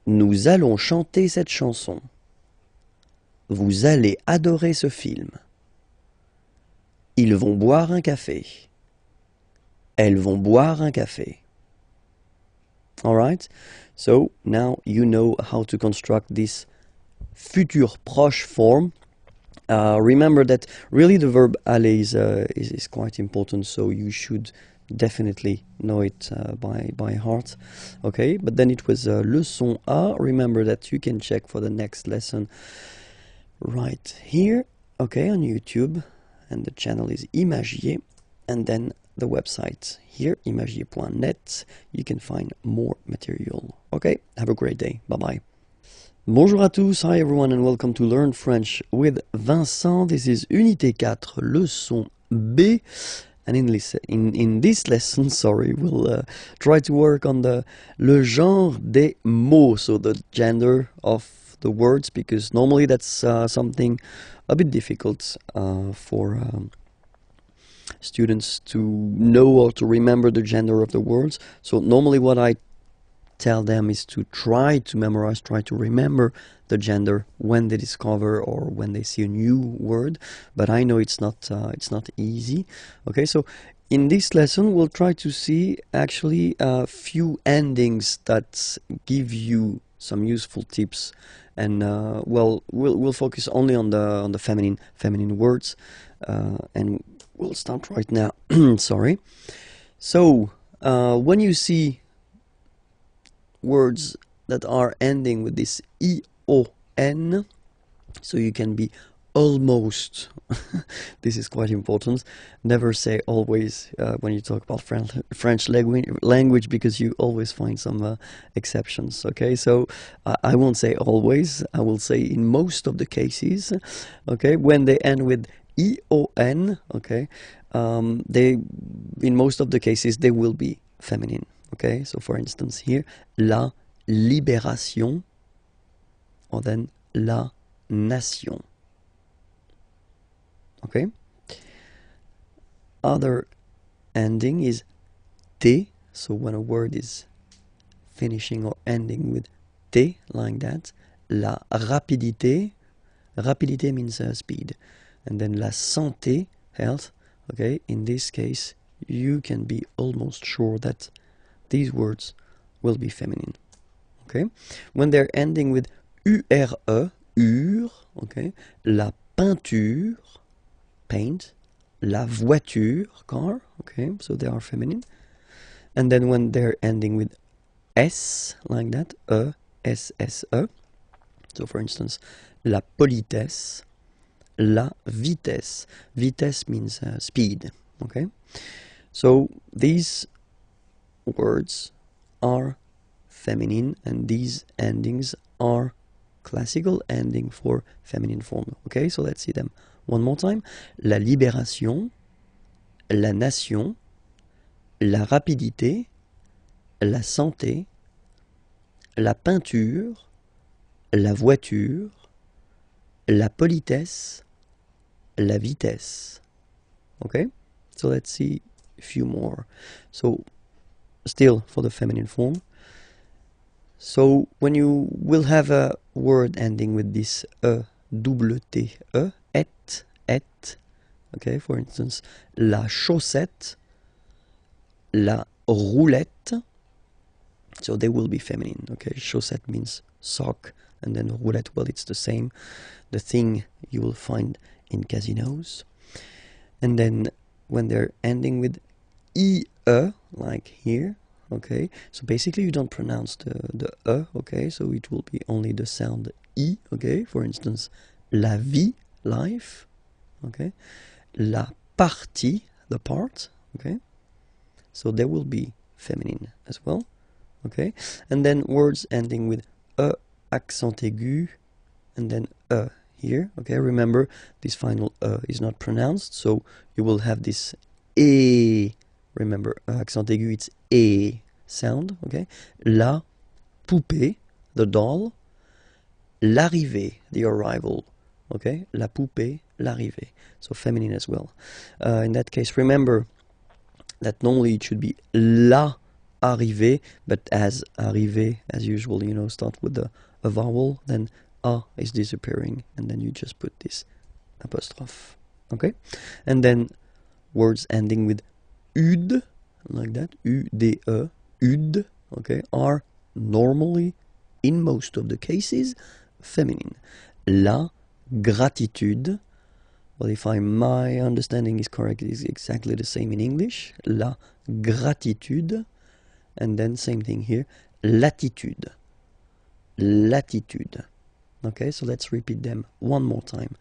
Nous allons chanter cette chanson. Vous allez adorer ce film. Ils vont boire un café. Elles vont boire un café. Alright, so now you know how to construct this futur proche form. Remember that really the verb aller is quite important, so you should definitely know it by heart. Okay, but then it was leçon A. Remember that you can check for the next lesson right here, okay, on YouTube, and the channel is Imagier, and then the website here, imagier.net. You can find more material. Okay, have a great day. Bye-bye. Bonjour à tous, hi everyone, and welcome to Learn French with Vincent. This is Unité 4, leçon B. And in this lesson, we'll try to work on le genre des mots, so the gender of the words, because normally that's something a bit difficult for students to know or to remember the gender of the words. So normally what I tell them is to try to memorize, try to remember the gender when they discover or when they see a new word. But I know it's not easy. Okay, so in this lesson we'll try to see actually a few endings that give you some useful tips, and we'll focus only on the feminine words, and we'll start right now. Sorry. So when you see words that are ending with this ion, so you can be almost. This is quite important. Never say always when you talk about French language, because you always find some exceptions. Okay, so I won't say always. I will say in most of the cases. Okay, when they end with ion. Okay, they in most of the cases they will be feminine. Okay, so for instance here, la libération, or then la nation. Okay. Other ending is t. So when a word is finishing or ending with t, like that, la rapidité. Rapidité means speed, and then la santé, health. Okay. In this case, you can be almost sure that these words will be feminine. Okay. When they're ending with ure, ur. Okay. La peinture, paint. La voiture, car. Okay, so they are feminine. And then when they're ending with s, like that, s, s, e. So for instance, la politesse, la vitesse. Vitesse means speed. Okay, so these words are feminine, and these endings are classical ending for feminine form. Okay, so let's see them one more time. La libération, la nation, la rapidité, la santé, la peinture, la voiture, la politesse, la vitesse. Okay, so let's see a few more. So still for the feminine form. So when you will have a word ending with this double T, et, okay, for instance, la chaussette, la roulette, so they will be feminine. Okay, chaussette means sock, and then roulette, well, it's the same, the thing you will find in casinos. And then when they're ending with ie, like here, okay, so basically you don't pronounce the okay, so it will be only the sound i. Okay, for instance, la vie, life. Okay, la partie, the part. Okay, so they will be feminine as well. Okay, and then words ending with accent aigu, and then here. Okay, remember this final is not pronounced, so you will have this e. Remember, accent aigu, it's e sound. Okay, la poupée, the doll. L'arrivée, the arrival. Okay, la poupée, l'arrivée. So feminine as well. In that case, remember that normally it should be la arrivée, but as arrivée, as usual, you know, start with a vowel, then a is disappearing, and then you just put this apostrophe. Okay, and then words ending with ud, like that, ude, ud, okay, are normally, in most of the cases, feminine. La gratitude, well, if my understanding is correct, it is exactly the same in English. La gratitude, and then same thing here, latitude. Latitude. Okay, so let's repeat them one more time.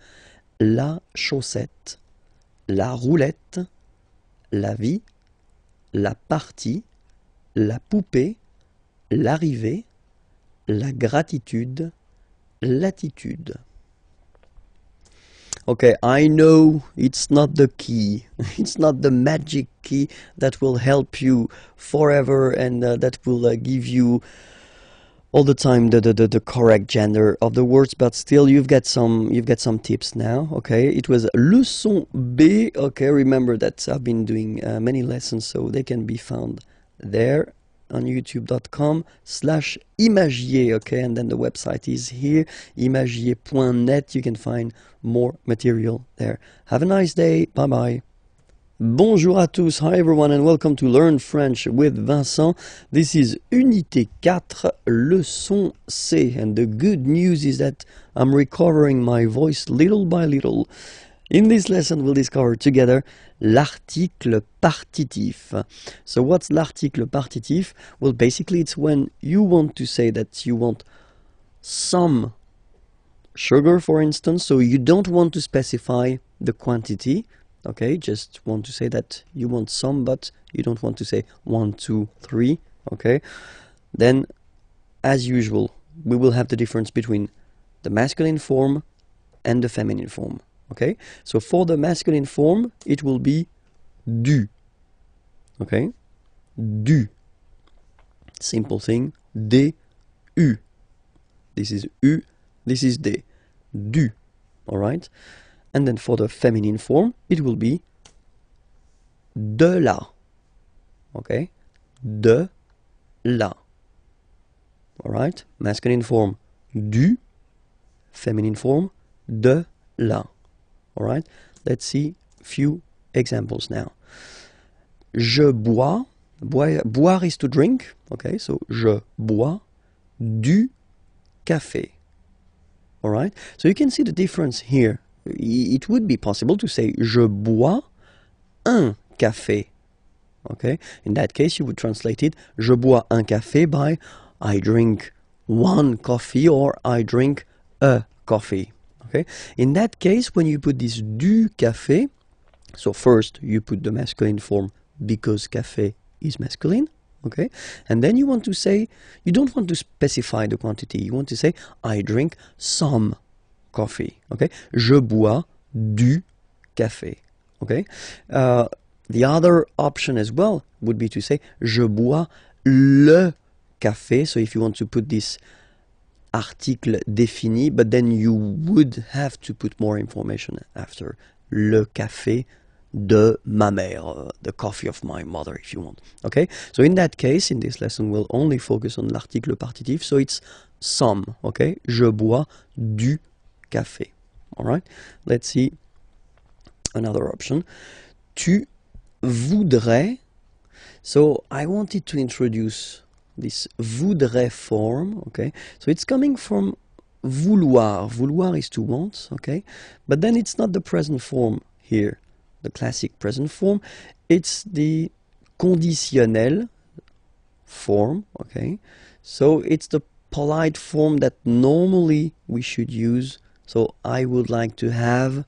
La chaussette, la roulette, la vie, la partie, la poupée, l'arrivée, la gratitude, latitude. Okay, I know it's not the key, it's not the magic key that will help you forever and that will give you all the time the correct gender of the words, but still you've got some tips now. Okay, it was leçon B. Okay, remember that I've been doing many lessons, so they can be found there on youtube.com/Imagier. Okay, and then the website is here, imagier.net. You can find more material there. Have a nice day. Bye bye. Bonjour à tous, hi everyone, and welcome to Learn French with Vincent. This is Unité 4, Leçon C, and the good news is that I'm recovering my voice little by little. In this lesson, we'll discover together l'article partitif. So what's l'article partitif? Well, basically it's when you want to say that you want some sugar, for instance, so you don't want to specify the quantity, okay? Just want to say that you want some, but you don't want to say 1, 2, 3, okay? Then, as usual, we will have the difference between the masculine form and the feminine form, okay? So for the masculine form, it will be du, okay? Du. Simple thing, D, U. This is U, this is D. Du, alright? And then for the feminine form, it will be de la, okay? De la, alright? Masculine form, du. Feminine form, de la, alright? Let's see few examples now. Je bois, boire is to drink, okay? So, je bois du café, alright? So you can see the difference here. It would be possible to say je bois un café, okay? In that case, you would translate it je bois un café by I drink one coffee or I drink a coffee, okay? In that case, when you put this du café, so first you put the masculine form because café is masculine, okay? And then you want to say, you don't want to specify the quantity, you want to say I drink some coffee, okay? Je bois du café, okay? The other option as well would be to say je bois le café. So if you want to put this article défini, but then you would have to put more information after. Le café de ma mère, the coffee of my mother, if you want. Okay? So in that case, in this lesson, we'll only focus on l'article partitif. So it's some. Okay? Je bois du café. All right? Let's see another option. Tu voudrais. So I wanted to introduce this voudrais form, okay? So it's coming from vouloir. Vouloir is to want, okay? But then it's not the present form here, the classic present form. It's the conditionnel form, okay? So it's the polite form that normally we should use. So I would like to have,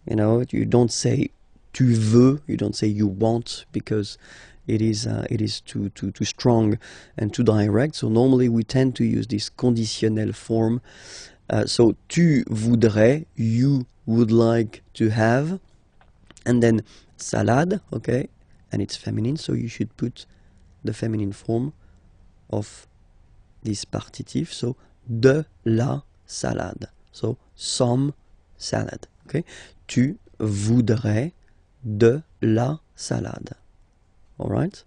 you know, you don't say tu veux, you don't say you want, because it is too strong and too direct. So normally we tend to use this conditionnel form. So tu voudrais, you would like to have, and then salade, okay, and it's feminine, so you should put the feminine form of this partitif. So de la salade. So some salad, okay. Tu voudrais de la salade. All right.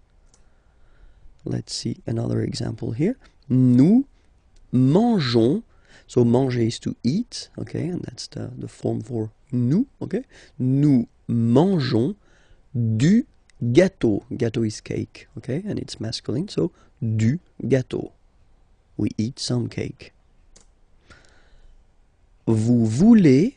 Let's see another example here. Nous mangeons. So manger is to eat, okay, and that's the form for nous, okay. Nous mangeons du gâteau. Gâteau is cake, okay, and it's masculine, so du gâteau. We eat some cake. Vous voulez,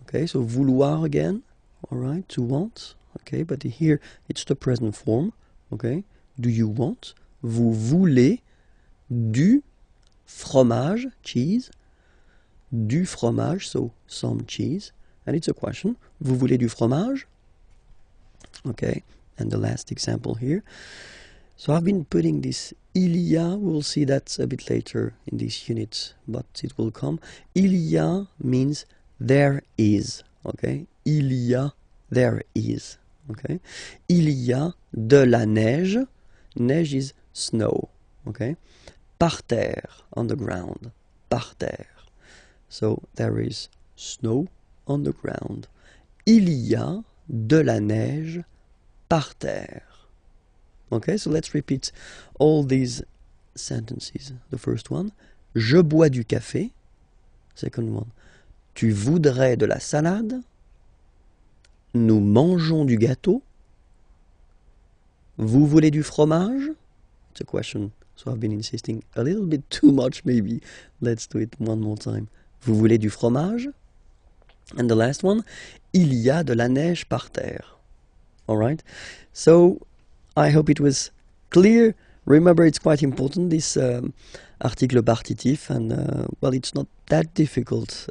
okay, so vouloir again, all right, to want. Okay, but here it's the present form, okay? Do you want? Vous voulez du fromage, cheese. Du fromage, so some cheese. And it's a question. Vous voulez du fromage? Okay, and the last example here. So I've been putting this il y a, we'll see that a bit later in this unit, but it will come. Il y a means there is, okay? Il y a, there is. Okay, il y a de la neige. Neige is snow. Okay, par terre, on the ground. Par terre. So there is snow on the ground. Il y a de la neige par terre. Okay, so let's repeat all these sentences. The first one, je bois du café. Second one, tu voudrais de la salade. Nous mangeons du gâteau. Vous voulez du fromage? It's a question, so I've been insisting a little bit too much maybe. Let's do it one more time. Vous voulez du fromage? And the last one, il y a de la neige par terre. Alright? So, I hope it was clear Remember, it's quite important, this article partitif, and well, it's not that difficult.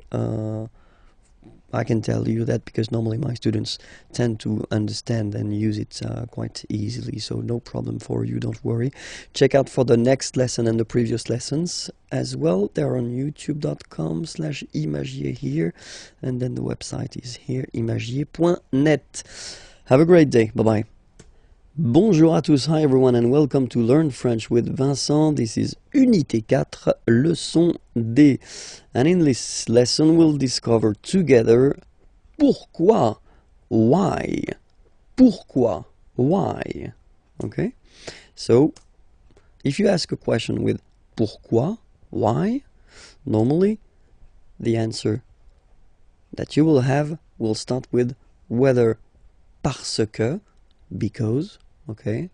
I can tell you that because normally my students tend to understand and use it quite easily, so no problem for you, don't worry. Check out for the next lesson and the previous lessons as well. They're on youtube.com/imagier here, and then the website is here, imagier.net. Have a great day. Bye-bye. Bonjour à tous, hi everyone, and welcome to Learn French with Vincent. This is Unité 4, Leçon D. And in this lesson we'll discover together pourquoi, why. Pourquoi, why. Okay? So, if you ask a question with pourquoi, why, normally the answer that you will have will start with whether parce que, because, okay,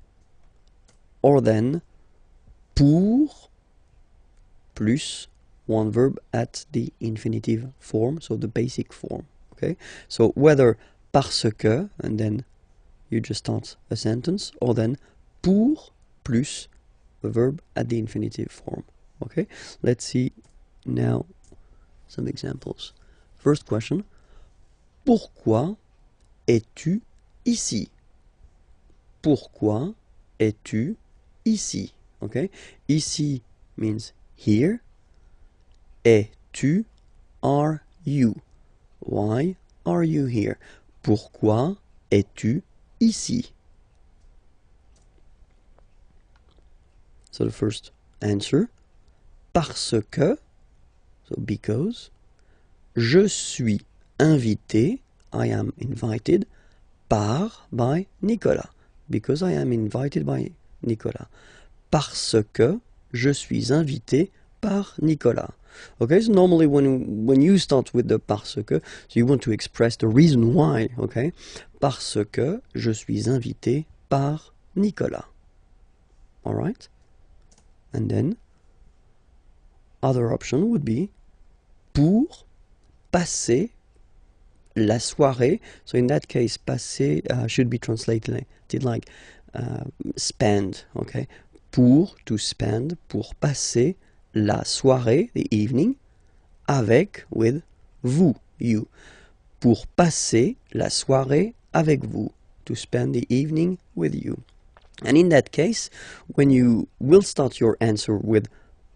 or then pour plus one verb at the infinitive form, so the basic form, okay? So whether parce que, and then you just start a sentence, or then pour plus a verb at the infinitive form, okay? Let's see now some examples. First question, pourquoi es-tu ici? Pourquoi es-tu ici? Okay? Ici means here. Es-tu, are you. Why are you here? Pourquoi es-tu ici? So the first answer, parce que, so because, je suis invité, I am invited, by Nicolas. Because I am invited by Nicolas. Parce que je suis invité par Nicolas. Okay, so normally when you start with the parce que, so you want to express the reason why, okay? Parce que je suis invité par Nicolas. Alright? And then, other option would be pour passer la soirée. So in that case, passer should be translated like spend, okay? Pour, to spend, pour passer la soirée, the evening, avec, with, vous, you. Pour passer la soirée avec vous, to spend the evening with you. And in that case, when you will start your answer with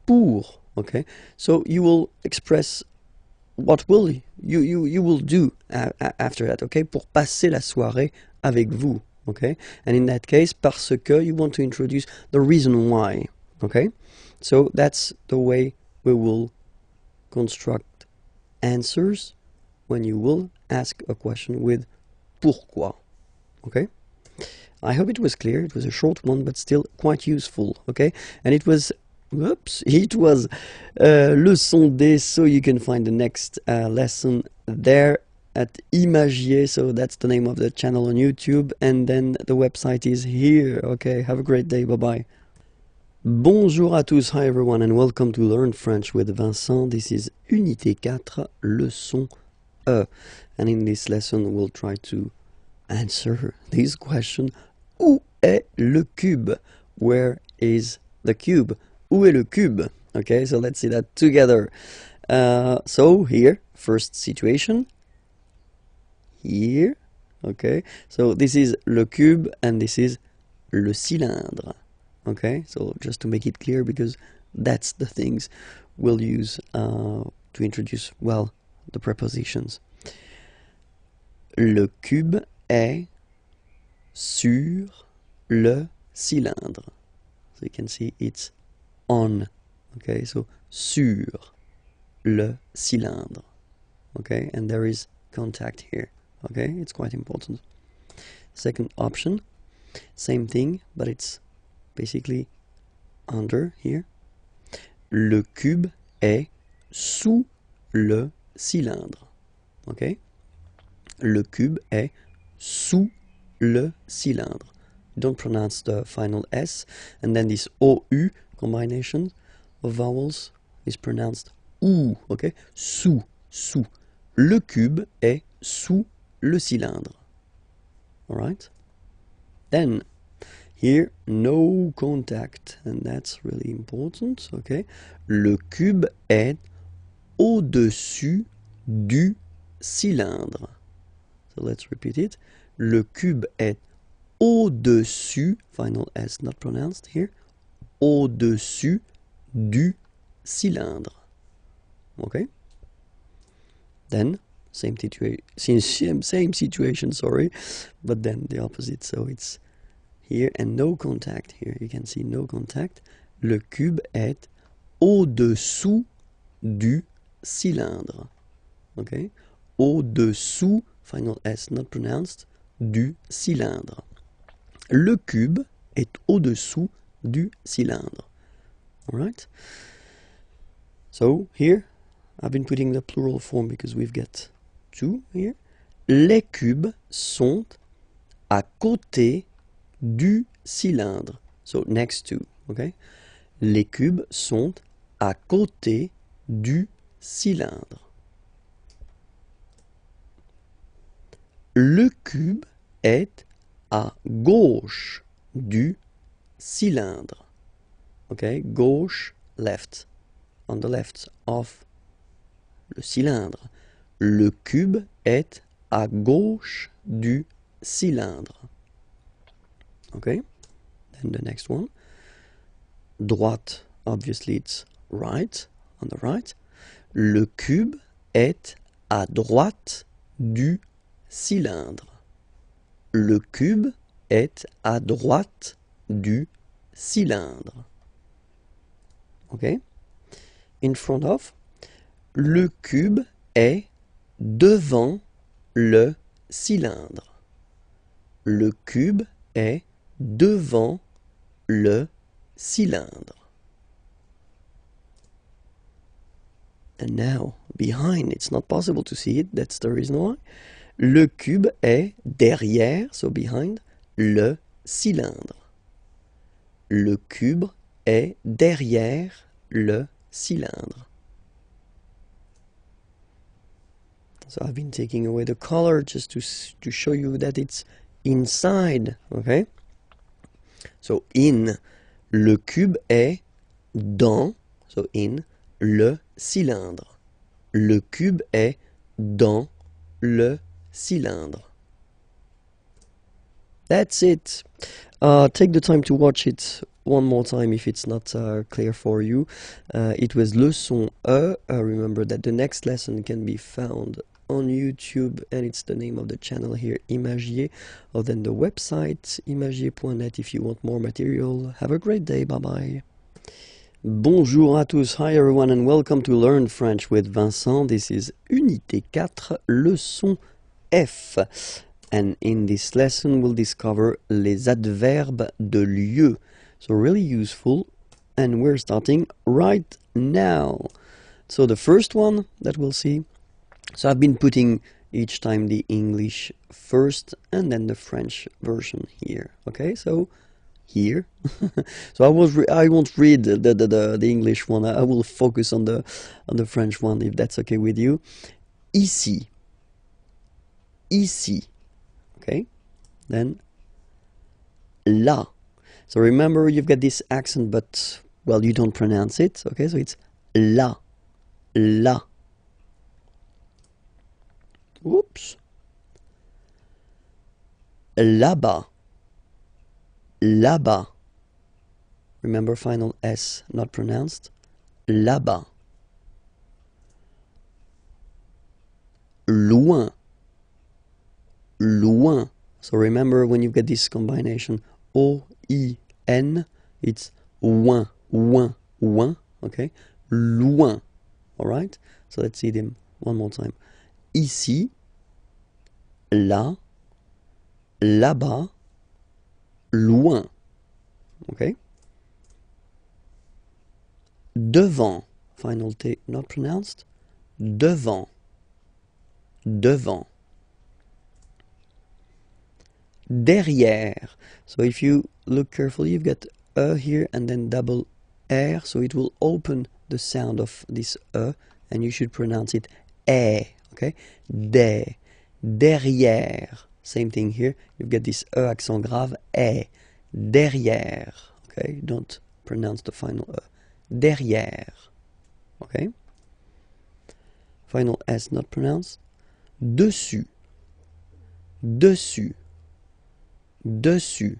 pour, okay? So you will express what will you will do after that, okay? Pour passer la soirée avec vous, okay? And in that case, parce que, you want to introduce the reason why, okay? So that's the way we will construct answers when you will ask a question with pourquoi, okay? I hope it was clear. It was a short one, but still quite useful, okay? And it was Leçon D, so you can find the next lesson there at Imagier, so that's the name of the channel on YouTube, and then the website is here, okay? Have a great day, bye-bye. Bonjour à tous, hi everyone, and welcome to Learn French with Vincent. This is Unité 4, Leçon E, and in this lesson we'll try to answer this question. Où est le cube? Where is the cube? Où est le cube? Okay, so let's see that together. So here, first situation. Here, okay. So this is le cube and this is le cylindre. Okay, so just to make it clear, because that's the things we'll use to introduce, well, the prepositions. Le cube est sur le cylindre. So you can see it's on. Okay, so sur le cylindre. Okay, and there is contact here. Okay, it's quite important. Second option, same thing, but it's basically under here. Le cube est sous le cylindre. Okay, le cube est sous le cylindre. Don't pronounce the final S, and then this OU combination of vowels is pronounced OU, okay? Sous, sous. Le cube est sous le cylindre. Alright? Then, Here, no contact, and that's really important, okay? Le cube est au-dessus du cylindre. So let's repeat it. Le cube est au-dessus, final S not pronounced here, au-dessus du cylindre. Okay? Then, same situation, sorry, but then the opposite, so it's here and no contact here. You can see no contact. Le cube est au-dessous du cylindre. Okay? Au-dessous, final S not pronounced, du cylindre. Le cube est au-dessous du cylindre. Alright? So here, I've been putting the plural form because we've got two here. Les cubes sont à côté du cylindre. So next to, okay? Les cubes sont à côté du cylindre. Le cube est à gauche du cylindre. Okay, gauche, left. On the left of le cylindre. Le cube est à gauche du cylindre. Okay, then the next one. Droite, obviously it's right, on the right. Le cube est à droite du cylindre. Le cube est à droite du cylindre. Okay? In front of, le cube est devant le cylindre. Le cube est devant le cylindre. And now, behind, it's not possible to see it, that's the reason why. Le cube est derrière, so behind, le cylindre. Le cube est derrière le cylindre. So I've been taking away the color just to show you that it's inside, okay? So in, le cube est dans, so in, le cylindre. Le cube est dans le cylindre. That's it. Take the time to watch it one more time if it's not clear for you. It was leçon E. Remember that the next lesson can be found on YouTube, and it's the name of the channel here, Imagier, or then the website imagier.net if you want more material. Have a great day. Bye bye. Bonjour à tous. Hi everyone, and welcome to Learn French with Vincent. This is Unité 4, leçon F. And in this lesson, we'll discover les adverbes de lieu. So really useful. And we're starting right now. So the first one that we'll see. So I've been putting each time the English first and then the French version here. Okay, so here. So I won't read the English one. I will focus on the French one if that's okay with you. Ici. Ici. Okay, then là. So remember, you've got this accent, but well, you don't pronounce it. Okay, so it's là, là. Oops. Là-bas, là-bas. Remember, final S not pronounced. Là-bas. Loin. Loin. So remember, when you get this combination O-I-N, it's ouin, ouin, ouin, okay? Loin, all right? So let's see them one more time. Ici, là, là-bas, loin, okay? Devant, final T not pronounced. Devant, devant. Derrière. So if you look carefully, you've got E here and then double R, so it will open the sound of this E, and you should pronounce it E, okay? Derrière. Same thing here. You've got this E accent grave, E. Derrière. Okay, don't pronounce the final E. Derrière. Okay. Final S not pronounced. Dessus. Dessus. Dessus.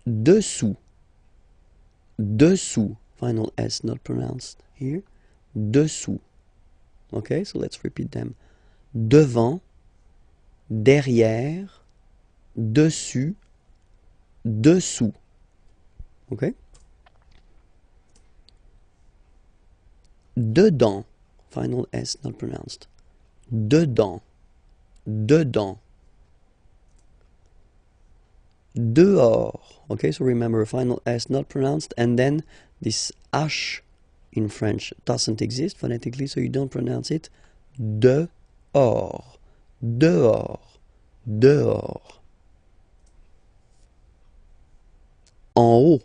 Dessous. Dessous. Final S not pronounced here. Dessous. Okay, so let's repeat them. Devant, derrière, dessus, dessous. Okay? Dedans. Final S not pronounced. Dedans. Dedans. Dehors. Okay, so remember final S not pronounced, and then this H in French doesn't exist phonetically, so you don't pronounce it. Dehors. Dehors. Dehors. En haut.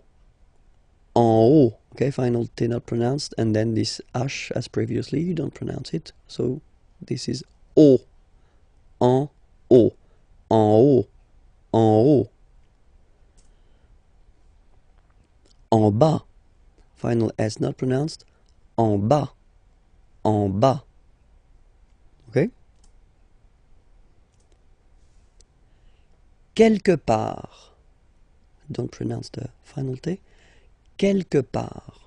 En haut. Okay, final T not pronounced, and then this H as previously, you don't pronounce it, so this is O. En haut. En haut. En haut. En bas. Final S not pronounced. En bas. En bas. Okay? Quelque part. Don't pronounce the final T. Quelque part.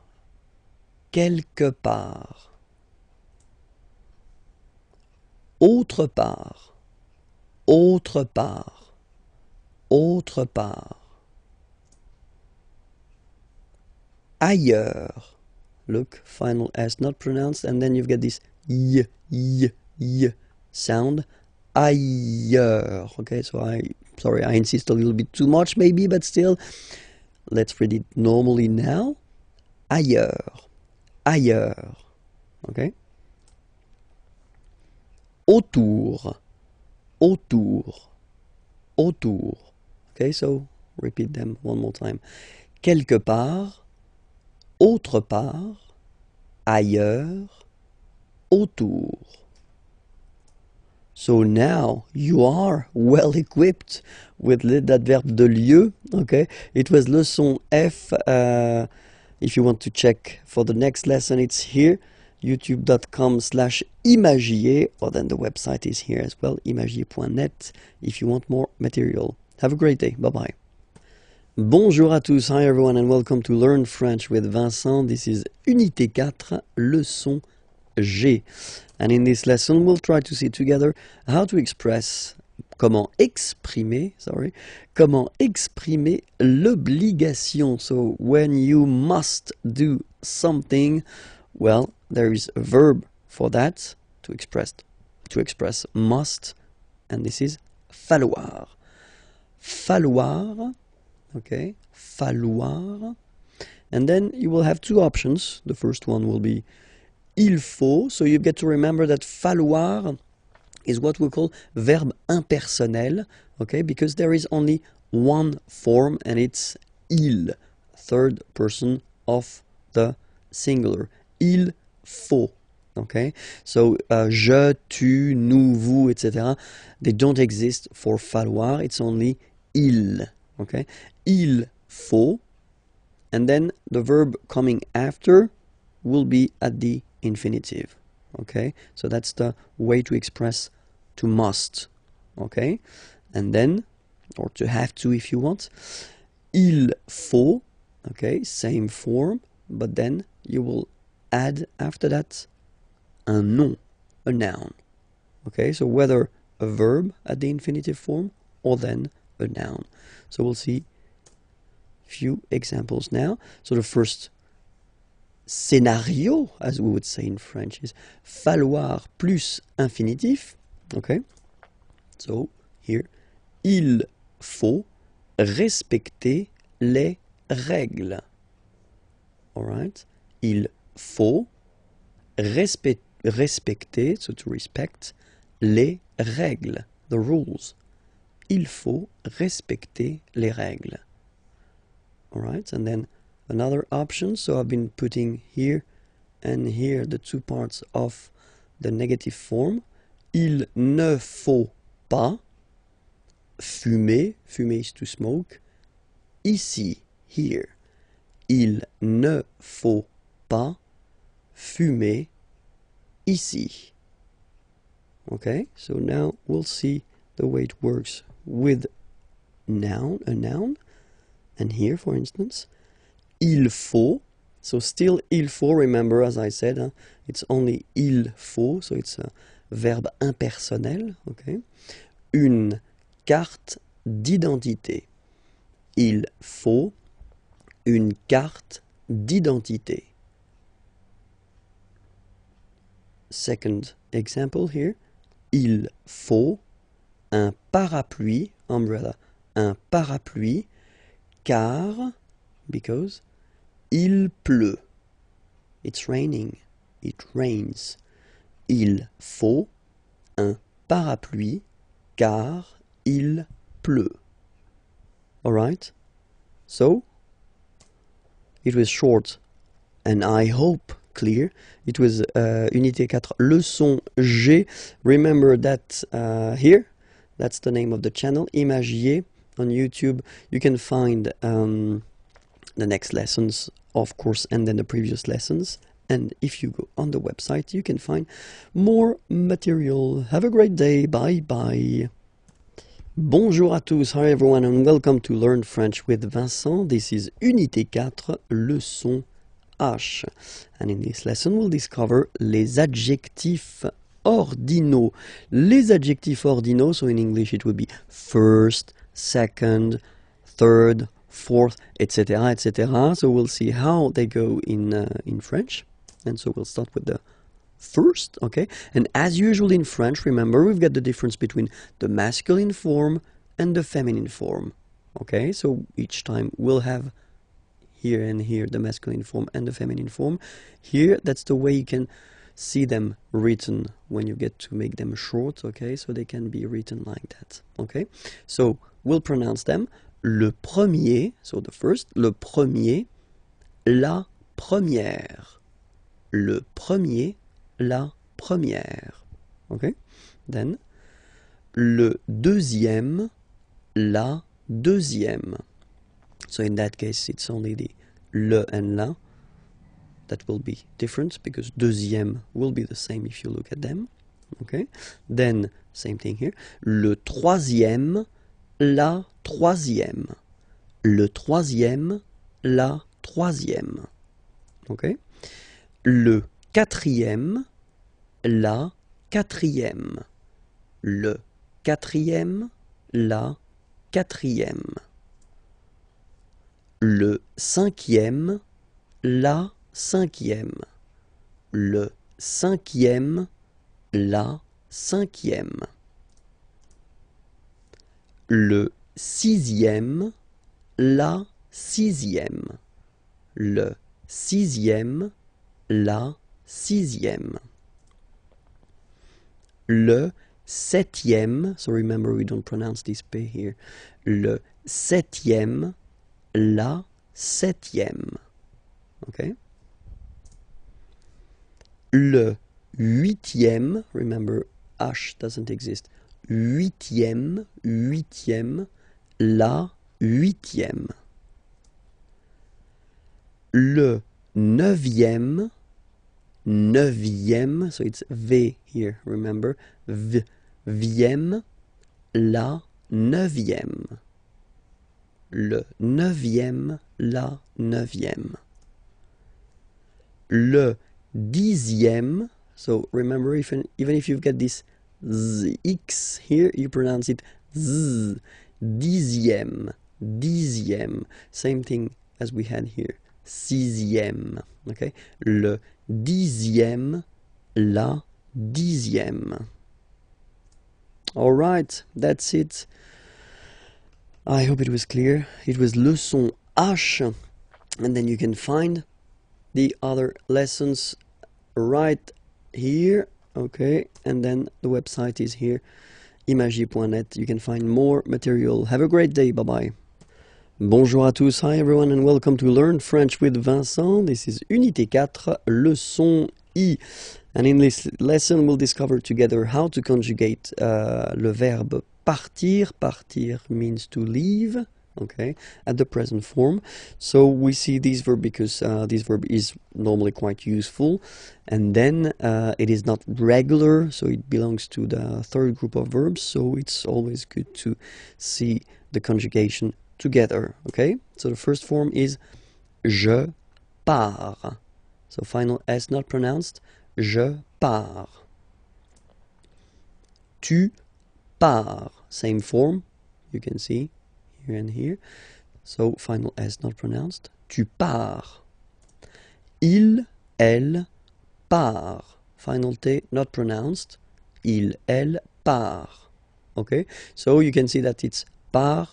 Quelque part. Autre part. Autre part. Autre part. Ailleurs. Look, final S not pronounced, and then you've got this y sound. Ailleurs. Okay, so sorry, I insist a little bit too much maybe, but still, let's read it normally now. Ailleurs. Ailleurs. Okay? Autour. Autour. Autour. Okay, so repeat them one more time. Quelque part. Autre part, ailleurs, autour. So now you are well equipped with that verb de lieu. Okay, it was leçon F. If you want to check for the next lesson, it's here, youtube.com/imagier, or then the website is here as well, imagier.net, if you want more material. Have a great day. Bye-bye. Bonjour à tous, hi everyone, and welcome to Learn French with Vincent. This is Unité 4, leçon G. And in this lesson, we'll try to see together how to express, comment exprimer l'obligation. So when you must do something, well, there is a verb for that, to express must, and this is falloir. Falloir. Okay, falloir. And then you will have two options. The first one will be il faut. So you get to remember that falloir is what we call verb impersonnel, okay, because there is only one form, and it's il, third person of the singular. Il faut. Okay, so je, tu, nous, vous, etc. They don't exist for falloir. It's only il. Okay, il faut, and then the verb coming after will be at the infinitive. Okay, so that's the way to express to must. Okay, and then, or to have to if you want, il faut. Okay, same form, but then you will add after that un nom, a noun. Okay, so whether a verb at the infinitive form or then a noun. So we'll see few examples now. So the first scénario, as we would say in French, is falloir plus infinitif. Okay, so here, il faut respecter les règles. All right, il faut respecter, so to respect, les règles, the rules. Il faut respecter les règles. All right, and then another option. So I've been putting here and here the two parts of the negative form. Il ne faut pas fumer, fumer is to smoke, ici, here. Il ne faut pas fumer ici. Okay, so now we'll see the way it works with noun, a noun. And here, for instance, il faut. So still il faut, remember, as I said, it's only il faut, so it's a verbe impersonnel, okay? Une carte d'identité. Il faut une carte d'identité. Second example here. Il faut un parapluie, umbrella, un parapluie, car, because, il pleut. It's raining. It rains. Il faut un parapluie, car il pleut. Alright? So, it was short and I hope clear. It was Unité 4, leçon G. Remember that here, that's the name of the channel, Imagier on YouTube. You can find the next lessons, of course, and then the previous lessons. And if you go on the website, you can find more material. Have a great day. Bye bye. Bonjour à tous. Hi everyone and welcome to Learn French with Vincent. This is Unité 4, leçon H. And in this lesson, we'll discover les adjectifs ordinaux. Les adjectifs ordinaux, so in English it would be first, second, third, fourth, etc., etc. So we'll see how they go in French. And so we'll start with the first, okay? And as usual in French, remember, we've got the difference between the masculine form and the feminine form, okay? So each time we'll have here and here the masculine form and the feminine form. Here, that's the way you can see them written when you get to make them short, okay? So they can be written like that, okay? So we'll pronounce them. Le premier, so the first, le premier, la première. Le premier, la première. Okay? Then, le deuxième, la deuxième. So in that case, it's only the le and la that will be different because deuxième will be the same if you look at them. Okay? Then, same thing here. Le troisième, la troisième. Le troisième, la troisième. Okay? Le quatrième, la quatrième. Le quatrième, la quatrième. Le cinquième, la cinquième. Le cinquième, la cinquième. Le sixième, la sixième. Le sixième, la sixième. Le septième, so remember we don't pronounce this P here. Le septième, la septième. Okay? Le huitième, remember H doesn't exist. Huitième, huitième, la huitième. Le neuvième, neuvième, so it's V here, remember, vième, la neuvième. Le neuvième, la neuvième. Le dixième, so remember, even if you've got this X here, you pronounce it Z. Dixième, dixième. Same thing as we had here. Sixième, okay? Le dixième, la dixième. All right, that's it. I hope it was clear. It was leçon H, and then you can find the other lessons right here, okay? And then the website is here, imagier.net. You can find more material. Have a great day. Bye-bye. Bonjour à tous. Hi everyone and welcome to Learn French with Vincent. This is Unité 4, leçon I. And in this lesson we'll discover together how to conjugate le verbe partir. Partir means to leave. Okay, at the present form. So we see this verb because this verb is normally quite useful, and then it is not regular, so it belongs to the third group of verbs, so it's always good to see the conjugation together. Okay, so the first form is je pars, so final S not pronounced, je pars. Tu pars, same form, you can see here and here, so final S not pronounced, tu pars. Il, elle, part, final T not pronounced, il, elle, part. Okay, so you can see that it's part,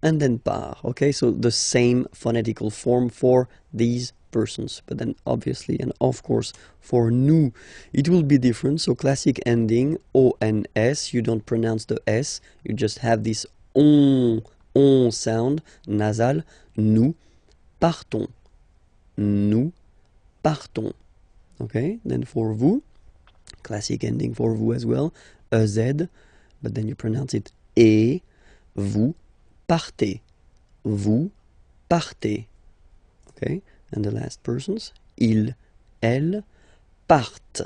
and then part. Okay, so the same phonetical form for these persons, but then obviously and of course for nous it will be different. So classic ending ONS, you don't pronounce the S, you just have this on sound nasal. Nous partons, nous partons. Okay, then for vous, classic ending for vous as well, EZ, but then you pronounce it et, vous partez, vous partez. Okay, and the last persons, il, elle, partent.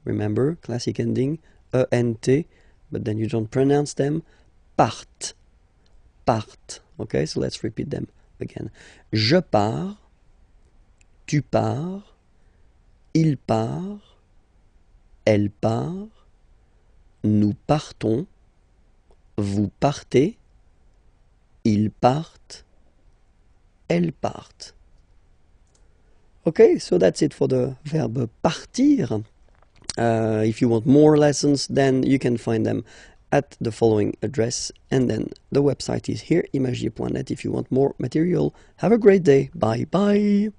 Remember, classic ending, ENT, but then you don't pronounce them, partent, partent. Okay, so let's repeat them again. Je pars, tu pars, il part, elle part, nous partons, vous partez, ils partent, elles partent. Okay, so that's it for the verb partir. If you want more lessons, then you can find them at the following address, and then the website is here, imagier.net, if you want more material. Have a great day. Bye bye.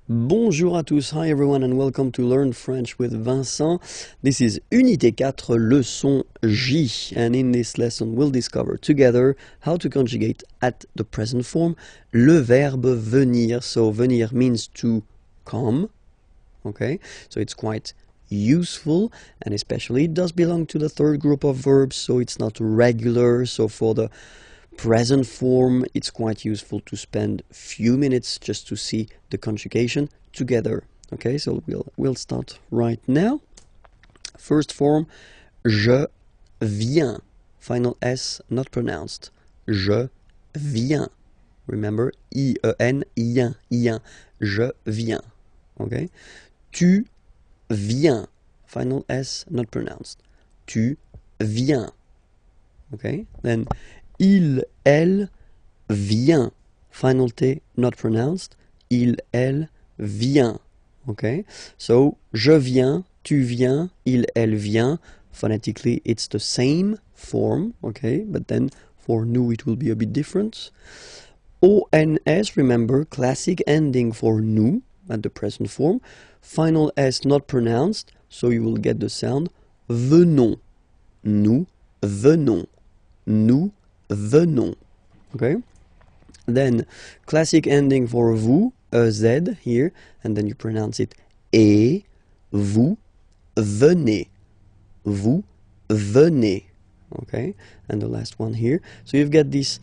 Bonjour à tous, hi everyone, and welcome to Learn French with Vincent. This is Unité 4, leçon J, and in this lesson we'll discover together how to conjugate at the present form le verbe venir. So venir means to come, okay, so it's quite useful, and especially it does belong to the third group of verbs, so it's not regular. So for the present form, it's quite useful to spend a few minutes just to see the conjugation together. Okay, so we'll start right now. First form, je viens, final S not pronounced, je viens. Remember, I-E-N, ien, je viens. Okay, tu viens, final S not pronounced, tu viens. Okay, then il, elle, vient, final T not pronounced, il, elle, vient. Okay, so je viens, tu viens, il, elle, vient. Phonetically it's the same form, okay, but then for nous it will be a bit different. ONS, remember, classic ending for nous at the present form, final S not pronounced, so you will get the sound venons, nous venons, nous venons. Okay, then classic ending for vous, EZ here, and then you pronounce it et, vous venez, vous venez. Okay, and the last one here, so you've got this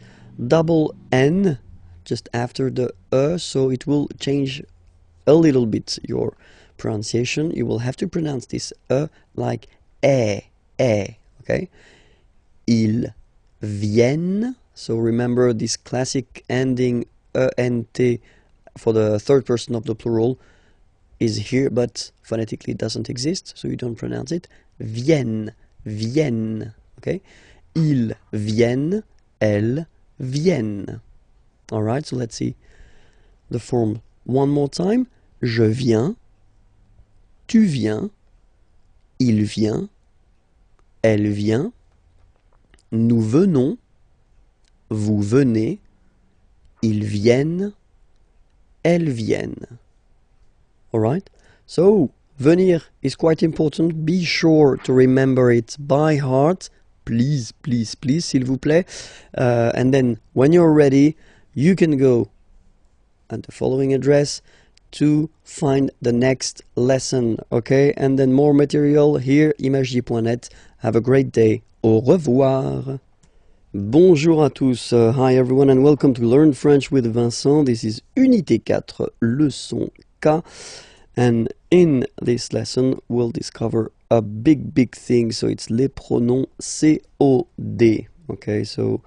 double N just after the so it will change a little bit your pronunciation. You will have to pronounce this like okay. Ils viennent, so remember this classic ending ENT for the third person of the plural is here, but phonetically it doesn't exist, so you don't pronounce it. Viennent, viennent, okay? Ils viennent, elles viennent. Alright, so let's see the form one more time. Je viens, tu viens, il vient, elle vient, nous venons, vous venez, ils viennent, elles viennent. Alright? So, venir is quite important. Be sure to remember it by heart. Please, please, please, s'il vous plaît. And then, when you're ready, you can go at the following address, to find the next lesson, okay? And then more material here, imagej.net. Have a great day. Au revoir. Bonjour à tous. Hi everyone and welcome to Learn French with Vincent. This is Unité 4, leçon K. And in this lesson, we'll discover a big thing. So it's les pronoms COD. Okay, so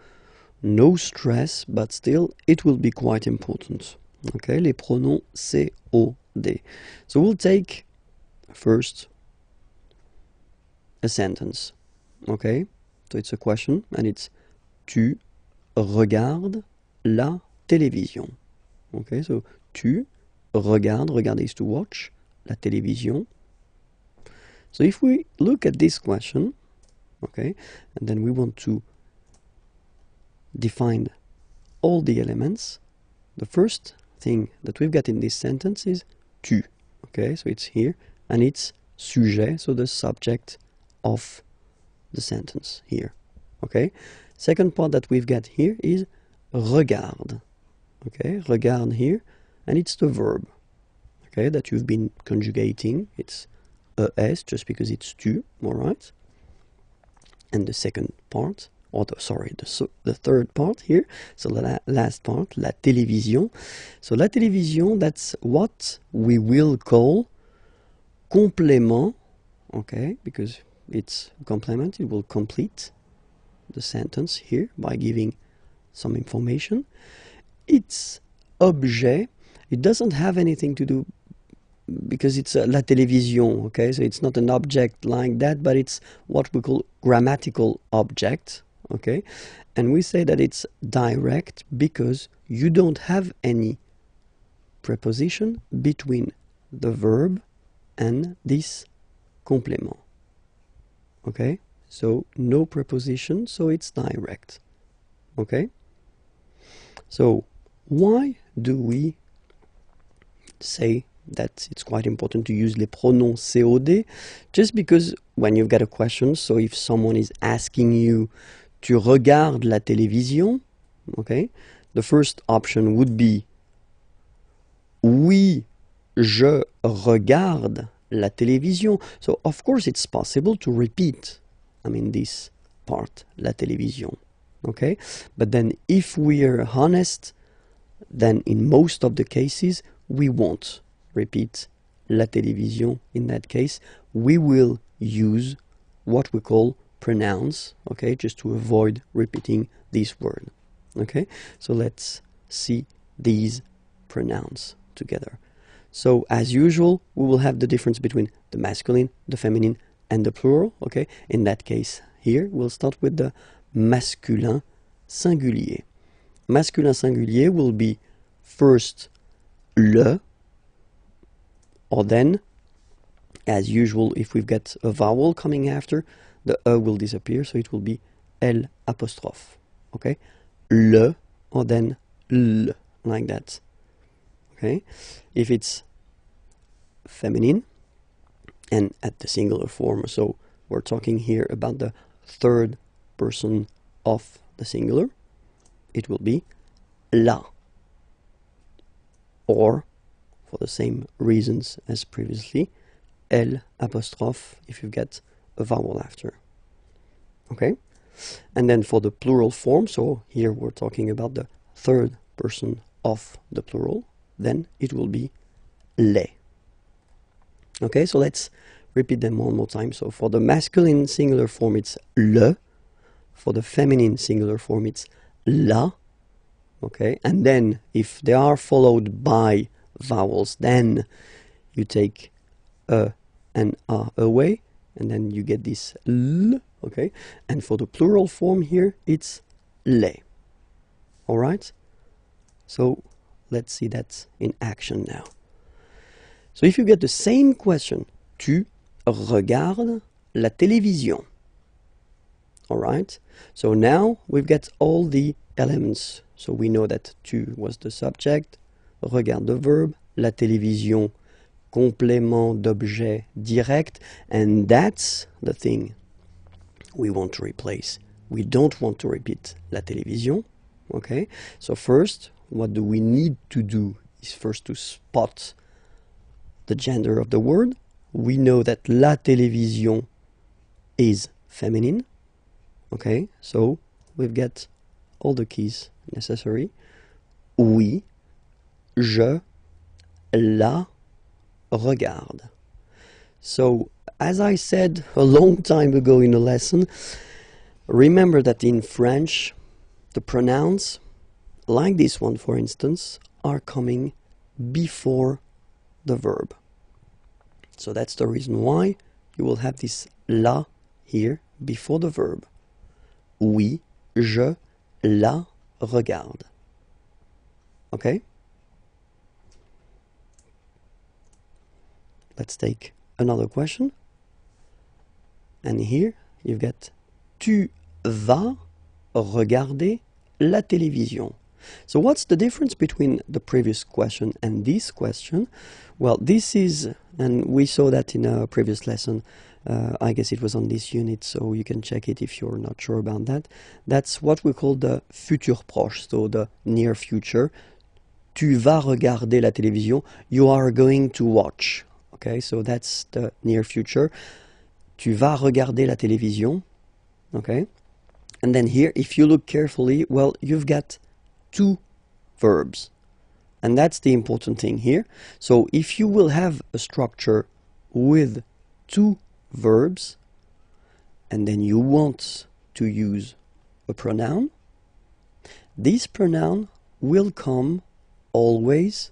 no stress, but still it will be quite important. Okay, les pronoms COD. So we'll take first a sentence. Okay, so it's a question and it's tu regardes la télévision. Okay, so tu regardes, regarder is to watch, la télévision. So if we look at this question, okay, and then we want to define all the elements, the first thing that we've got in this sentence is tu. Okay, so it's here, and it's sujet, so the subject of the sentence here. Okay, second part that we've got here is regarde. Okay, regarde here, and it's the verb. Okay, that you've been conjugating. It's es just because it's tu, all right? And the second part, or the third part here, so the last part, la télévision. So la télévision, that's what we will call complément, okay, because it's a complement, it will complete the sentence here by giving some information. It's objet, it doesn't have anything to do because it's la télévision, okay, so it's not an object like that, but it's what we call grammatical object, okay, and we say that it's direct because you don't have any preposition between the verb and this complément, okay, so no preposition, so it's direct, okay. So why do we say that it's quite important to use les pronoms COD? Just because when you've got a question, so if someone is asking you, tu regardes la télévision, okay, the first option would be oui, je regarde la télévision. So of course it's possible to repeat, this part, la télévision, okay, but then if we are honest, then in most of the cases we won't repeat la télévision. In that case, we will use what we call pronouns, okay, just to avoid repeating this word, okay. So let's see these pronouns together. So as usual, we will have the difference between the masculine, the feminine, and the plural, okay. In that case here, we'll start with the masculin singulier. Masculin singulier will be first le, or then, as usual, if we've got a vowel coming after, the e will disappear, so it will be L apostrophe, okay? Le, or then l, like that, okay? If it's feminine, and at the singular form, so we're talking here about the third person of the singular, it will be la, or for the same reasons as previously, L apostrophe if you get a vowel after. Okay? And then for the plural form, so here we're talking about the third person of the plural, then it will be les. Okay, so let's repeat them one more time. So for the masculine singular form, it's le. For the feminine singular form, it's la. Okay, and then if they are followed by vowels, then you take a and a away, and then you get this l, okay? And for the plural form here, it's les. All right? So let's see that in action now. So if you get the same question, tu regardes la télévision. All right? So now we've got all the elements. So we know that tu was the subject, regarde the verb, la télévision, complément d'objet direct, and that's the thing we want to replace. We don't want to repeat la télévision, okay? So first, what do we need to do is first to spot the gender of the word. We know that la télévision is feminine. Okay, so we've got all the keys necessary. Oui, je la regarde. So, as I said a long time ago in a lesson, remember that in French, the pronouns, like this one for instance, are coming before the verb. So that's the reason why you will have this la here before the verb. Oui, je la regarde. Okay? Let's take another question. And here you've got tu vas regarder la télévision. So what's the difference between the previous question and this question? Well, this is, and we saw that in a previous lesson, I guess it was on this unit, so you can check it if you're not sure about that. That's what we call the futur proche, so the near future. Tu vas regarder la télévision, you are going to watch. Okay, so that's the near future. Tu vas regarder la télévision. Okay, and then here, if you look carefully, well, you've got two verbs. And that's the important thing here. So if you will have a structure with two verbs, and then you want to use a pronoun, this pronoun will come always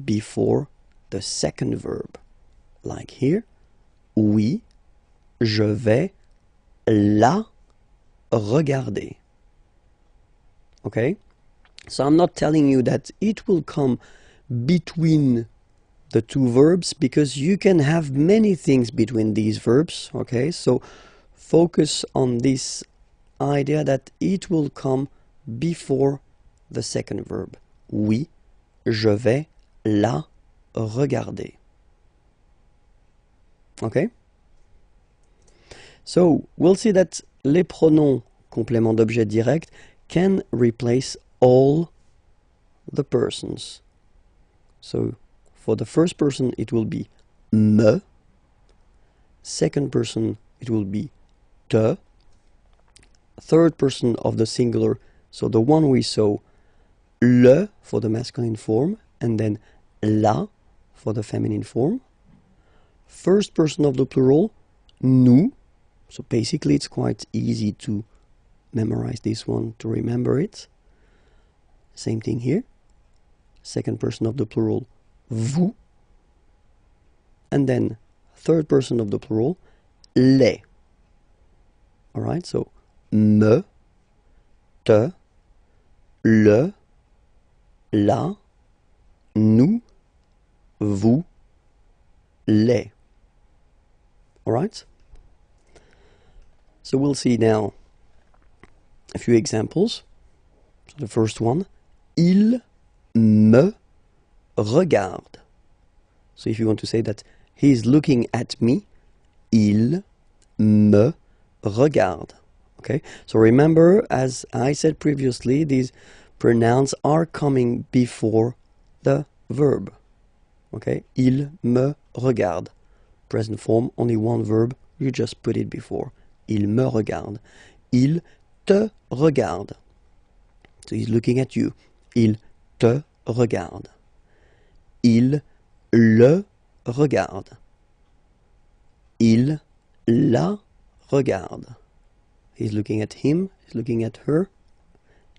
before the second verb. Like here, oui, je vais la regarder. Okay? So I'm not telling you that it will come between the two verbs, because you can have many things between these verbs. Okay? So focus on this idea that it will come before the second verb. Oui, je vais la regarder. Okay? So we'll see that les pronoms complément d'objet direct can replace all the persons. So for the first person it will be me, second person it will be te, third person of the singular, so the one we saw, le for the masculine form, and then la for the feminine form. First person of the plural, nous. So basically it's quite easy to memorize this one, to remember it. Same thing here. Second person of the plural, vous. And then third person of the plural, les. Alright, so me, te, le, la, nous, vous, les. Alright? So we'll see now a few examples. So the first one, il me regarde. So if you want to say that he is looking at me, il me regarde. Okay, so remember, as I said previously, these pronouns are coming before the verb. Okay, il me regarde. Present form, only one verb, you just put it before. Il me regarde. Il te regarde. So he's looking at you. Il te regarde. Il le regarde. Il la regarde. He's looking at him, he's looking at her.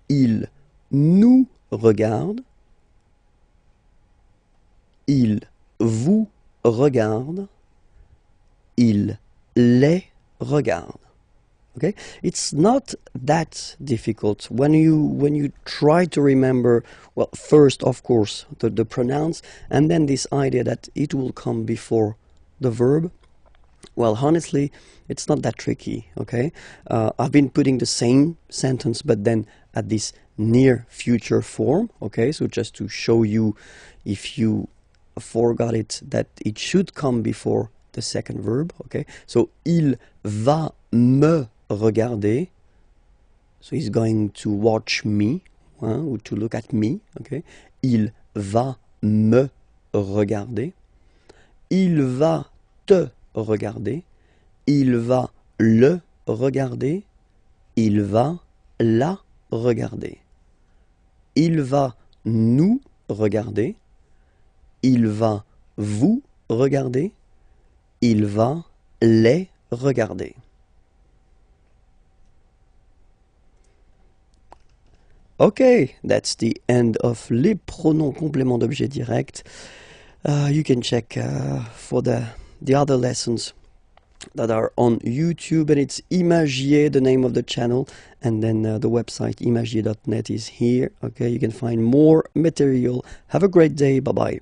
Il nous regarde. Il vous regarde. Il les regarde. Okay, it's not that difficult when you try to remember. Well, first, of course, the pronouns, and then this idea that it will come before the verb. Well, honestly, it's not that tricky. Okay, I've been putting the same sentence, but then at this near future form. Okay, so just to show you, if you forgot it, that it should come before the second verb. Okay, so il va me regarder. So he's going to watch me, or to look at me. Okay, il va me regarder. il va te regarder, il va le regarder, il va la regarder. Il va nous regarder, il va vous regarder, il va les regarder. Okay, that's the end of les pronoms compléments d'objet direct. You can check for the other lessons that are on YouTube, and it's Imagier, the name of the channel, and then the website imagier.net is here. Okay, you can find more material. Have a great day. Bye bye.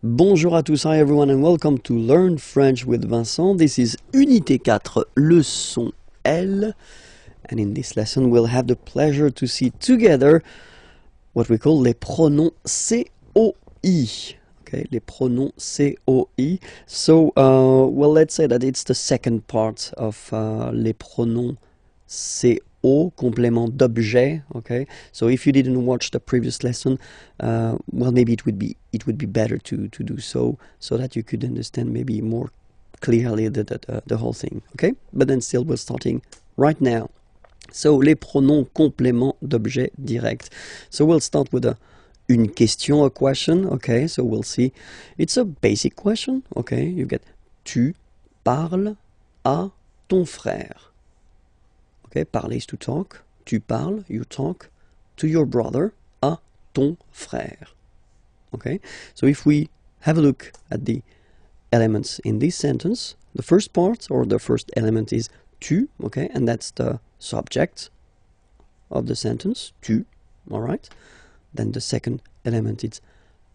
Bonjour à tous, hi everyone, and welcome to Learn French with Vincent. This is Unité 4, leçon L. And in this lesson, we'll have the pleasure to see together what we call les pronoms COI. Okay, les pronoms COI. So, well, let's say that it's the second part of les pronoms CO, complément d'objet. Okay, so if you didn't watch the previous lesson, well, maybe it would be better to do so that you could understand maybe more clearly the whole thing. Okay, but then still we're starting right now. So, les pronoms compléments d'objet direct. So, we'll start with une question, a question. Okay, so we'll see. It's a basic question. Okay, you get tu parles à ton frère. Okay, parler is to talk. Tu parles, you talk to your brother, à ton frère. Okay, so if we have a look at the elements in this sentence, the first part or the first element is tu, okay, and that's the subject of the sentence, tu, all right. Then the second element is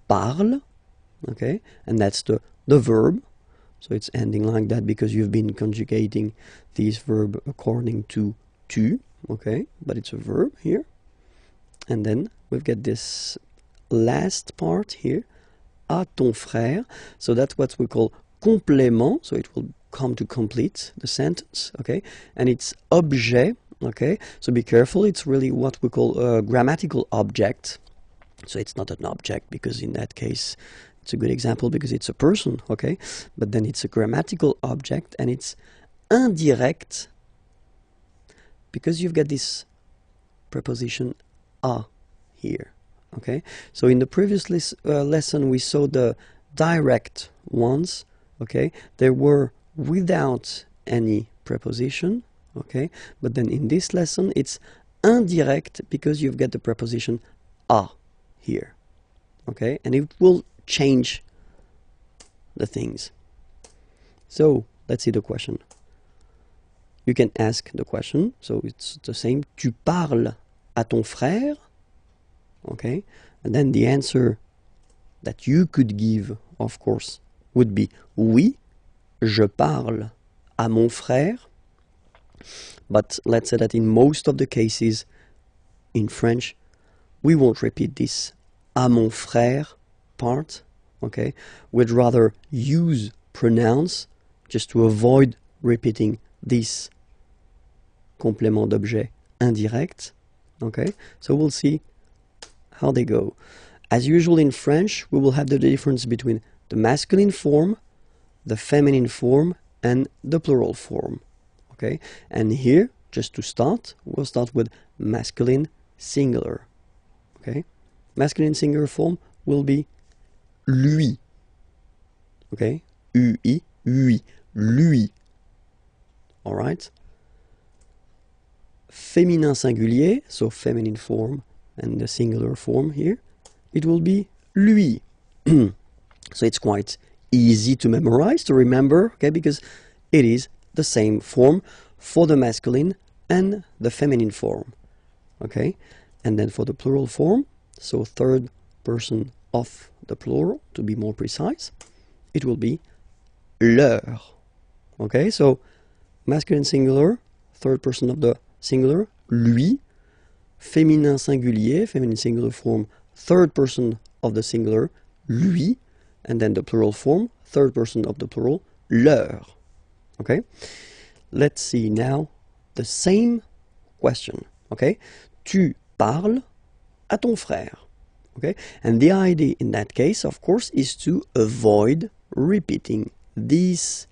parle, okay, and that's the verb. So it's ending like that because you've been conjugating this verb according to tu, okay, but it's a verb here. And then we've got this last part here, à ton frère. So that's what we call complément, so it will come to complete the sentence, okay, and it's objet, okay, so be careful, it's really what we call a grammatical object. So it's not an object because in that case it's a good example because it's a person, okay, but then it's a grammatical object, and it's indirect because you've got this preposition à here, okay. So in the previous lesson we saw the direct ones, okay, they were without any preposition, okay, but then in this lesson it's indirect because you've got the preposition à here, okay, and it will change the things. So let's see the question. You can ask the question, so it's the same, tu parles à ton frère, okay, and then the answer that you could give, of course, would be oui, je parle à mon frère. But let's say that in most of the cases in French, we won't repeat this à mon frère part, okay? We'd rather use pronounce just to avoid repeating this complément d'objet indirect, okay? So we'll see how they go. As usual in French, we will have the difference between the masculine form, the feminine form, and the plural form, okay? And here, just to start, we'll start with masculine singular, okay? Masculine singular form will be lui, okay? Ui, lui, lui, all right? Féminin singulier, so feminine form and the singular form here, it will be lui. So it's quite easy to memorize, to remember, okay, because it is the same form for the masculine and the feminine form, okay? And then for the plural form, so third person of the plural, to be more precise, it will be leur, okay? So masculine singular, third person of the singular, lui, féminin singulier, feminine singular form, third person of the singular, lui, and then the plural form, third person of the plural, leur. Okay? Let's see now the same question. Okay? Tu parles à ton frère. Okay? And the idea in that case, of course, is to avoid repeating this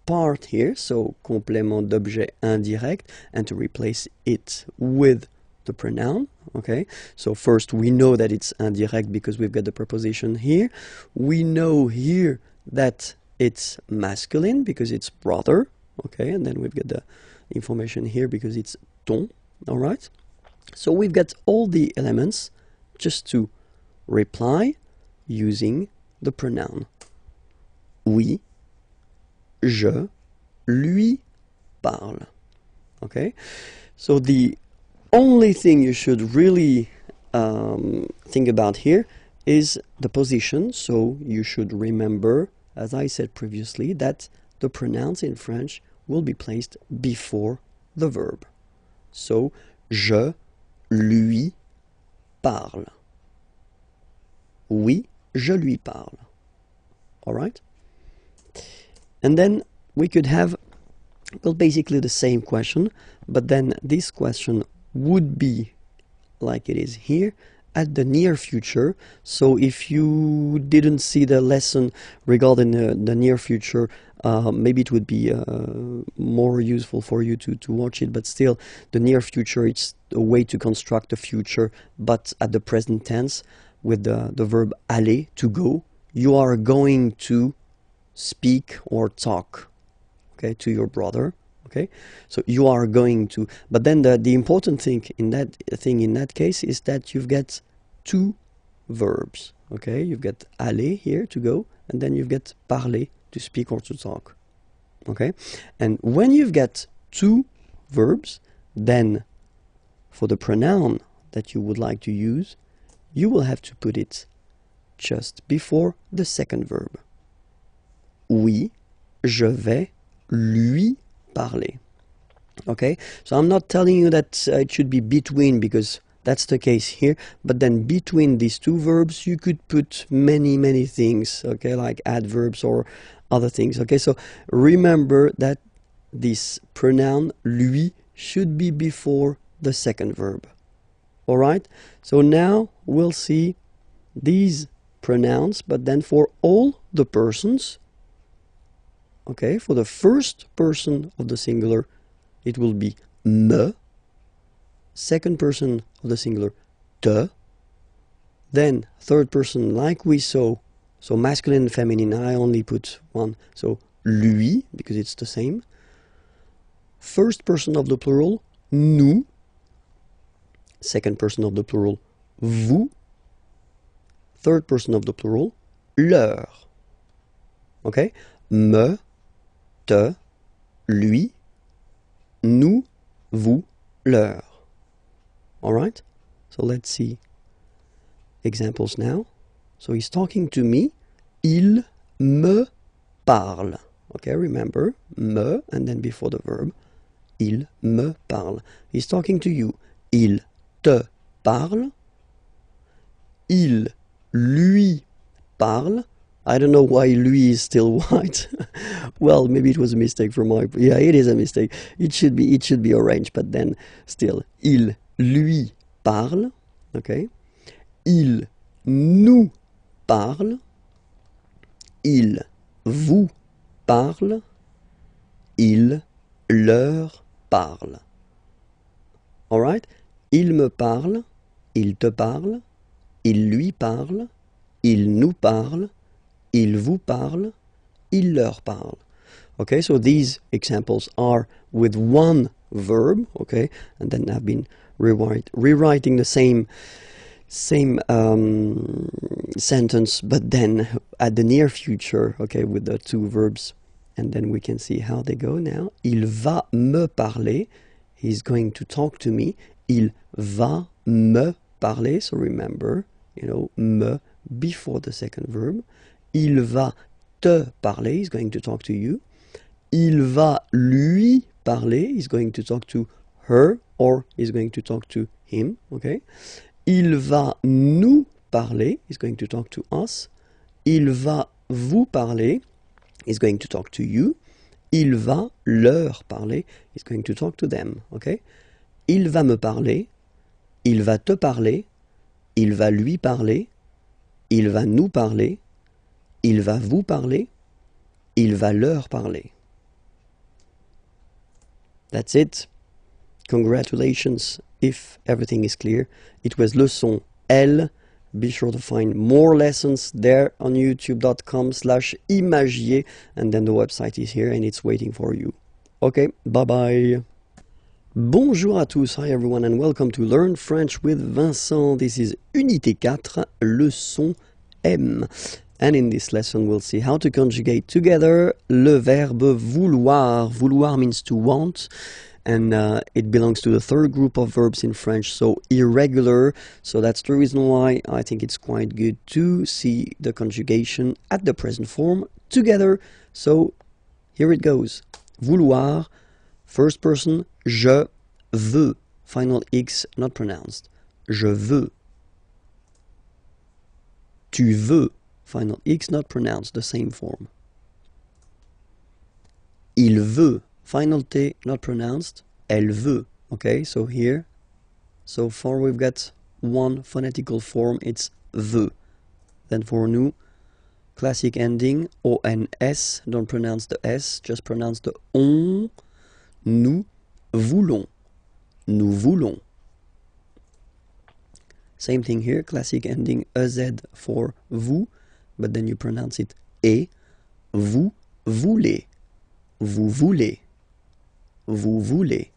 part here, so complément d'objet indirect, and to replace it with the pronoun. Okay, so first we know that it's indirect because we've got the preposition here. We know here that it's masculine because it's brother. Okay, and then we've got the information here because it's ton. All right, so we've got all the elements just to reply using the pronoun. Oui, je lui parle. Okay, so the only thing you should really think about here is the position. So you should remember, as I said previously, that the pronouns in French will be placed before the verb. So, je lui parle. Oui, je lui parle. All right? And then we could have, well, basically the same question, but then this question would be like it is here at the near future. So if you didn't see the lesson regarding the near future, maybe it would be more useful for you to watch it, but still the near future, it's a way to construct the future, but at the present tense with the verb aller, to go. You are going to speak or talk, okay, to your brother. Okay, so you are going to, but then the important thing in that case is that you've got two verbs. Okay, you've got aller here, to go, and then you've got parler, to speak or to talk. Okay, and when you've got two verbs, then for the pronoun that you would like to use, you will have to put it just before the second verb. Oui, je vais lui parler. Okay, so I'm not telling you that it should be between, because that's the case here, but then between these two verbs you could put many things, okay, like adverbs or other things. Okay, so remember that this pronoun lui should be before the second verb. All right, so now we'll see these pronouns, but then for all the persons. Okay, for the first person of the singular, it will be me. Second person of the singular, te. Then third person, like we saw, so masculine and feminine, I only put one, so lui, because it's the same. First person of the plural, nous. Second person of the plural, vous. Third person of the plural, leur. Okay, me, te, lui, nous, vous, leur. All right? So let's see examples now. So he's talking to me. Il me parle. Okay, remember, me, and then before the verb, il me parle. He's talking to you. Il te parle. Il lui parle. I don't know why lui is still white. Well, maybe it was a mistake from my... Yeah, it is a mistake. It should be orange, but then still. Il lui parle. Okay. Il nous parle. Il vous parle. Il leur parle. All right? Il me parle. Il te parle. Il lui parle. Il nous parle. Il vous parle, il leur parle. Okay, so these examples are with one verb, okay, and then I've been rewriting the same sentence, but then at the near future, okay, with the two verbs, and then we can see how they go now. Il va me parler, he's going to talk to me. Il va me parler, so remember, me before the second verb. Il va te parler, he's going to talk to you. Il va lui parler, he's going to talk to her, or he's going to talk to him, okay? Il va nous parler, he's going to talk to us. Il va vous parler, he's going to talk to you. Il va leur parler, he's going to talk to them, okay? Il va me parler, il va te parler, il va lui parler, il va nous parler, il va vous parler, il va leur parler. That's it. Congratulations if everything is clear. It was leçon L. Be sure to find more lessons there on youtube.com/imagier, and then the website is here and it's waiting for you. Okay, bye bye. Bonjour à tous, hi everyone, and welcome to Learn French with Vincent. This is Unité 4, leçon M. And in this lesson we'll see how to conjugate together le verbe vouloir. Vouloir means to want, and it belongs to the third group of verbs in French, so irregular. So that's the reason why I think it's quite good to see the conjugation at the present form together. So here it goes. Vouloir, first person, je veux. Final X not pronounced. Je veux. Tu veux. Final X not pronounced, the same form. Il veut. Final T not pronounced. Elle veut. Okay, so here, so far we've got one phonetical form, it's veut. Then for nous, classic ending, ONS, don't pronounce the S, just pronounce the on. Nous voulons. Nous voulons. Same thing here, classic ending EZ for vous, but then you pronounce it et. Vous voulez. Vous voulez. Vous voulez.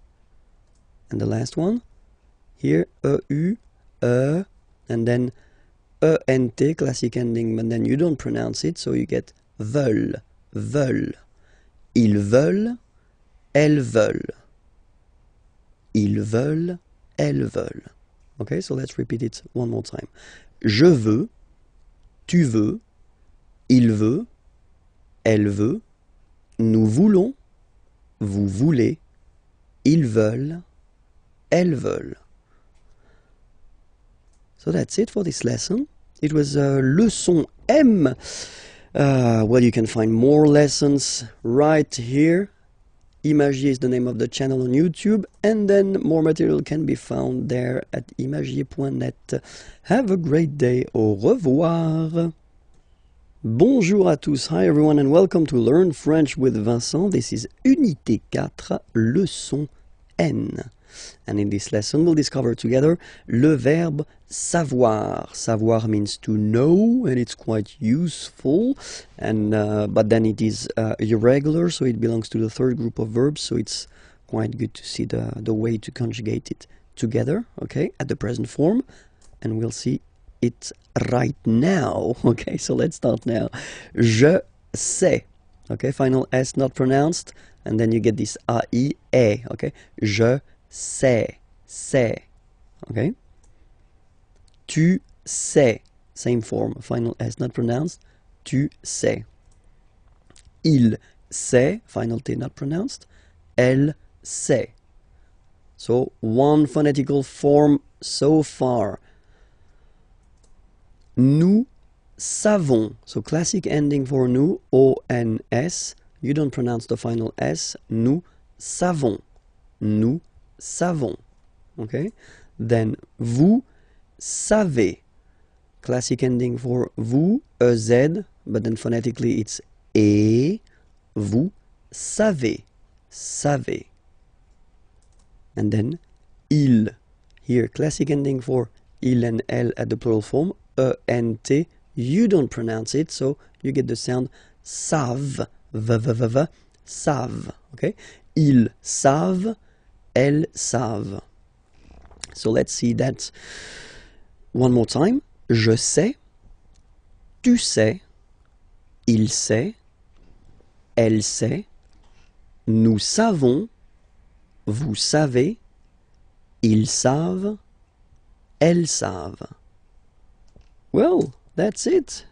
And the last one, here, EU, and then ENT, classic ending, but then you don't pronounce it, so you get veulent, veulent. Ils veulent, elles veulent. Ils veulent, elles veulent. Okay, so let's repeat it one more time. Je veux, tu veux, il veut, elle veut, nous voulons, vous voulez, ils veulent, elles veulent. So that's it for this lesson. It was leçon M. Well, you can find more lessons right here. Imagier is the name of the channel on YouTube, and then more material can be found there at imagier.net. Have a great day. Au revoir. Bonjour à tous. Hi everyone, and welcome to Learn French with Vincent. This is Unité 4, leçon N. And in this lesson, we'll discover together le verbe savoir. Savoir means to know, and it's quite useful. And but then it is irregular, so it belongs to the third group of verbs. So it's quite good to see the way to conjugate it together, okay, at the present form. And we'll see it right now. Okay, so let's start now. Je sais. Okay, final S not pronounced, and then you get this A-I, E. Okay, je sais, sais. Okay. Tu sais, same form, final S not pronounced. Tu sais. Il sait, final T not pronounced. Elle sait. So one phonetical form so far. Nous savons. So classic ending for nous, O-N-S. You don't pronounce the final S. Nous savons. Nous savons. Okay? Then vous savez. Classic ending for vous, E-Z, but then phonetically it's et. Vous savez. Savez. And then il. Here, classic ending for il and elle at the plural form, E-N-T. You don't pronounce it, so you get the sound savent. V-v-v-v, savent. Okay? Ils savent. Elles savent. So let's see that one more time. Je sais, tu sais, il sait, elle sait, nous savons, vous savez, ils savent, elles savent. Well, that's it.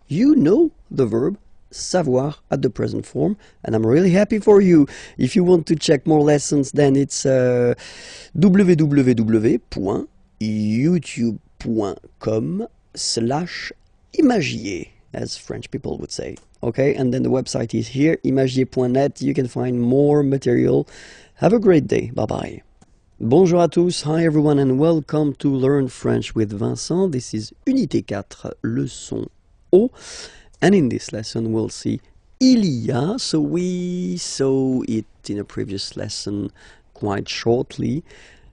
You know the verb savoir at the present form, and I'm really happy for you. If you want to check more lessons, then it's www.youtube.com/imagier, as French people would say. Okay, and then the website is here, imagier.net. You can find more material. Have a great day. Bye-bye. Bonjour à tous. Hi everyone, and welcome to Learn French with Vincent. This is Unité 4, leçon O. And in this lesson we'll see il y a, so we saw it in a previous lesson quite shortly.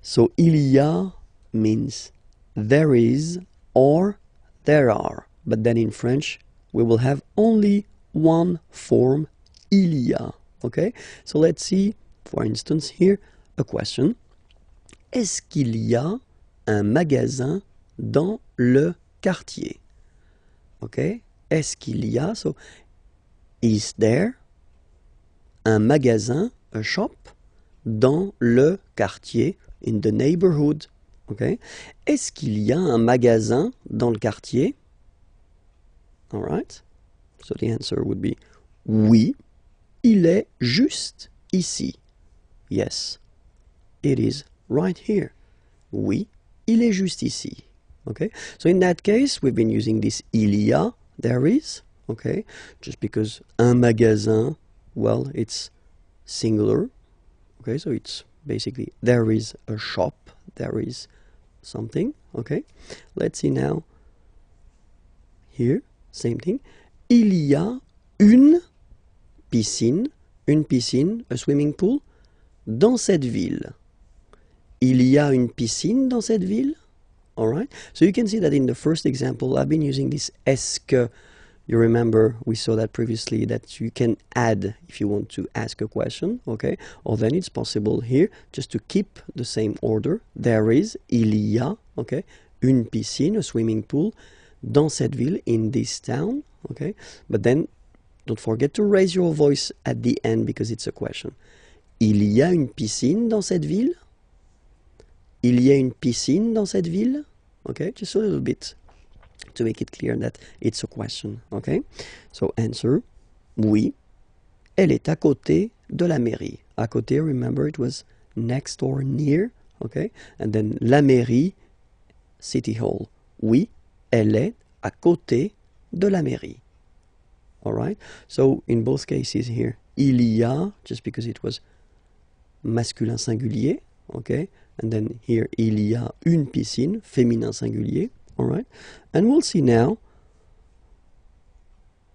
So il y a means there is or there are, but then in French we will have only one form, il y a. Okay, so let's see, for instance, here a question. Est-ce qu'il y a un magasin dans le quartier? Okay, est-ce qu'il y a, so is there un magasin, a shop, dans le quartier, in the neighborhood? Okay, est-ce qu'il y a un magasin dans le quartier? All right, so the answer would be oui, il est juste ici. Yes, it is right here. Oui, il est juste ici. Okay, so in that case, we've been using this il y a, there is, okay, just because un magasin, well, it's singular. Okay, so it's basically there is a shop, there is something. Okay, let's see now. Here, same thing. Il y a une piscine, a swimming pool, dans cette ville. Il y a une piscine dans cette ville. All right. So you can see that in the first example, I've been using this est-ce que. You remember we saw that previously, that you can add if you want to ask a question, okay? Or then it's possible here just to keep the same order. There is, il y a, okay? Une piscine, a swimming pool, dans cette ville, in this town, okay? But then don't forget to raise your voice at the end because it's a question. Il y a une piscine dans cette ville? Il y a une piscine dans cette ville? Okay, just a little bit to make it clear that it's a question, okay? So answer, oui, elle est à côté de la mairie. À côté, remember, it was next or near, okay? And then la mairie, city hall. Oui, elle est à côté de la mairie. All right? So in both cases here, il y a, just because it was masculin singulier, okay? And then here, il y a une piscine, féminin singulier. All right, and we'll see now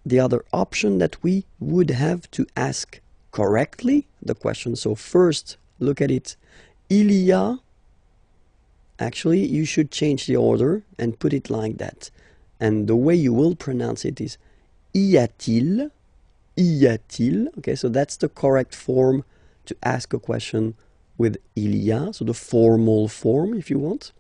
the other option that we would have to ask correctly the question. So first, look at it. Il y a, actually, you should change the order and put it like that. And the way you will pronounce it is y a-t-il, y a-t-il. Okay, so that's the correct form to ask a question with il y a, so the formal form if you want.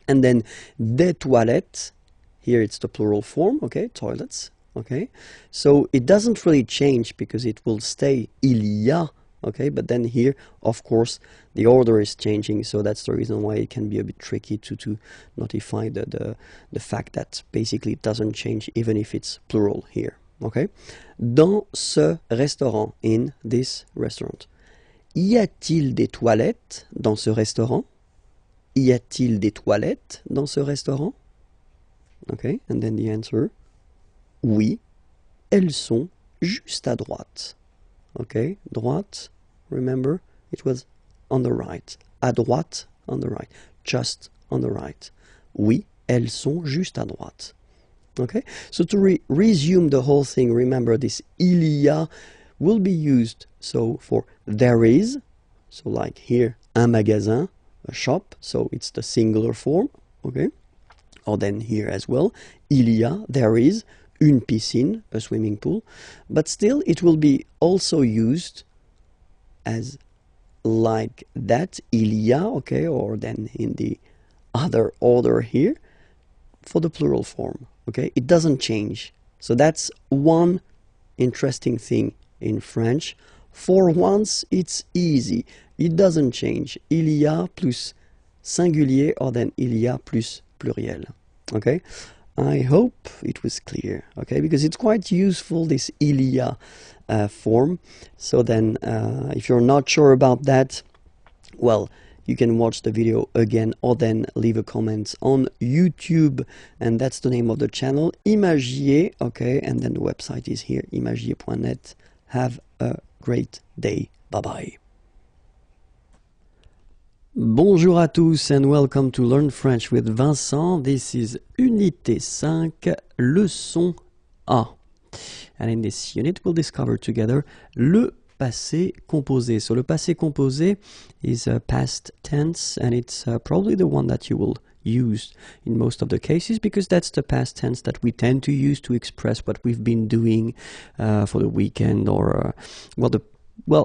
And then des toilettes, here it's the plural form, okay, toilets, okay. So it doesn't really change because it will stay il y a, okay, but then here, of course, the order is changing, so that's the reason why it can be a bit tricky to notify the fact that basically it doesn't change even if it's plural here, okay. Dans ce restaurant, in this restaurant. Y a-t-il des toilettes dans ce restaurant? Y a-t-il des toilettes dans ce restaurant? Okay, and then the answer, oui, elles sont juste à droite. Okay, droite, remember, it was on the right. À droite, on the right. Just on the right. Oui, elles sont juste à droite. Okay, so to resume the whole thing, remember this il y a will be used so for there is, so like here, un magasin, a shop, so it's the singular form, okay? Or then here as well, il y a, there is, une piscine, a swimming pool, but still it will be also used as like that, il y a, okay, or then in the other order here, for the plural form, okay? It doesn't change. So that's one interesting thing in French. For once, it's easy. It doesn't change. Il y a plus singulier or then il y a plus pluriel. Okay? I hope it was clear. Okay? Because it's quite useful, this il y a form. So then, if you're not sure about that, well, you can watch the video again or then leave a comment on YouTube. And that's the name of the channel, Imagier. Okay? And then the website is here, imagier.net. Have a great day. Bye-bye. Bonjour à tous and welcome to Learn French with Vincent. This is Unité 5, leçon A. And in this unit, we'll discover together le passé composé. So le passé composé is a past tense, and it's probably the one that you will use in most of the cases, because that's the past tense that we tend to use to express what we've been doing for the weekend, or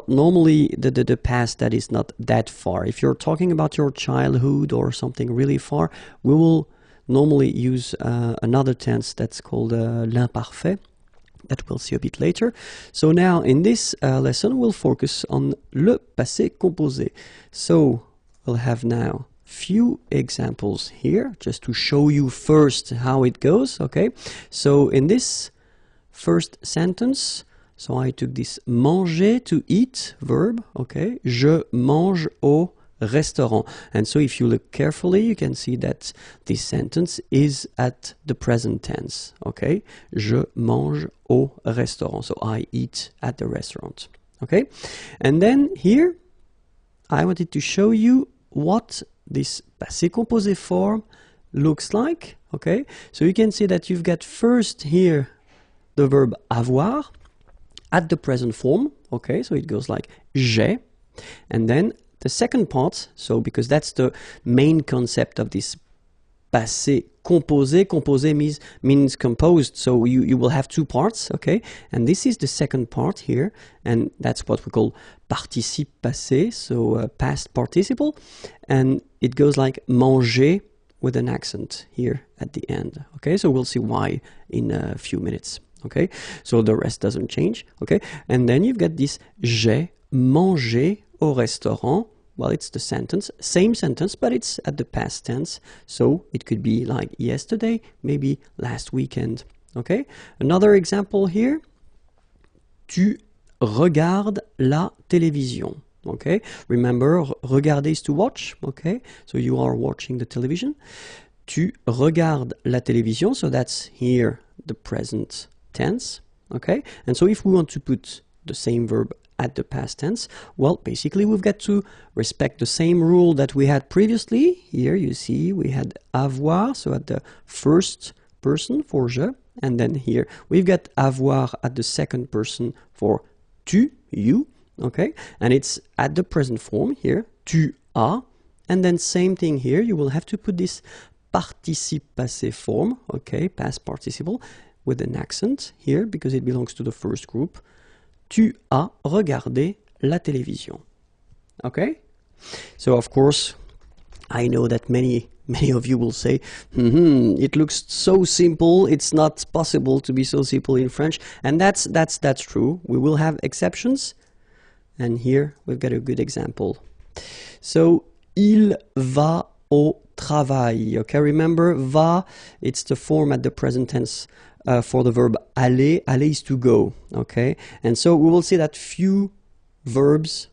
normally the past that is not that far. If you're talking about your childhood or something really far, we will normally use another tense that's called l'imparfait, that we'll see a bit later. So now in this lesson we'll focus on le passé composé. So we'll have now few examples here just to show you first how it goes. Okay, so in this first sentence, so I took this manger, to eat verb. Okay, je mange au restaurant. And so if you look carefully, you can see that this sentence is at the present tense. Okay, je mange au restaurant. So I eat at the restaurant. Okay, and then here I wanted to show you what this passé composé form looks like. Okay, so you can see that you've got first here the verb avoir at the present form. Okay, so it goes like j'ai, and then the second part, so because that's the main concept of this passé composé. Composé means composed, so you will have two parts, okay? And this is the second part here, and that's what we call participe passé, so past participle, and it goes like manger with an accent here at the end, okay? So we'll see why in a few minutes, okay? So the rest doesn't change, okay? And then you've got this j'ai mangé au restaurant. Well, it's the sentence, same sentence, but it's at the past tense. So it could be like yesterday, maybe last weekend. Okay? Another example here. Tu regardes la télévision. Okay? Remember, regarder is to watch. Okay? So you are watching the television. Tu regardes la télévision. So that's here the present tense. Okay? And so if we want to put the same verb at the past tense, well, basically we've got to respect the same rule that we had previously. Here you see we had avoir, so at the first person for je, and then here we've got avoir at the second person for tu, you, okay, and it's at the present form here, tu as, and then same thing here, you will have to put this participe passé form, okay, past participle, with an accent here because it belongs to the first group. Tu as regardé la télévision. Okay? So of course, I know that many of you will say, it looks so simple, it's not possible to be so simple in French. And that's true. We will have exceptions. And here we've got a good example. So, il va au travail. Okay, remember, va, it's the form at the present tense for the verb aller. Aller is to go, okay? And so we will see that few verbs,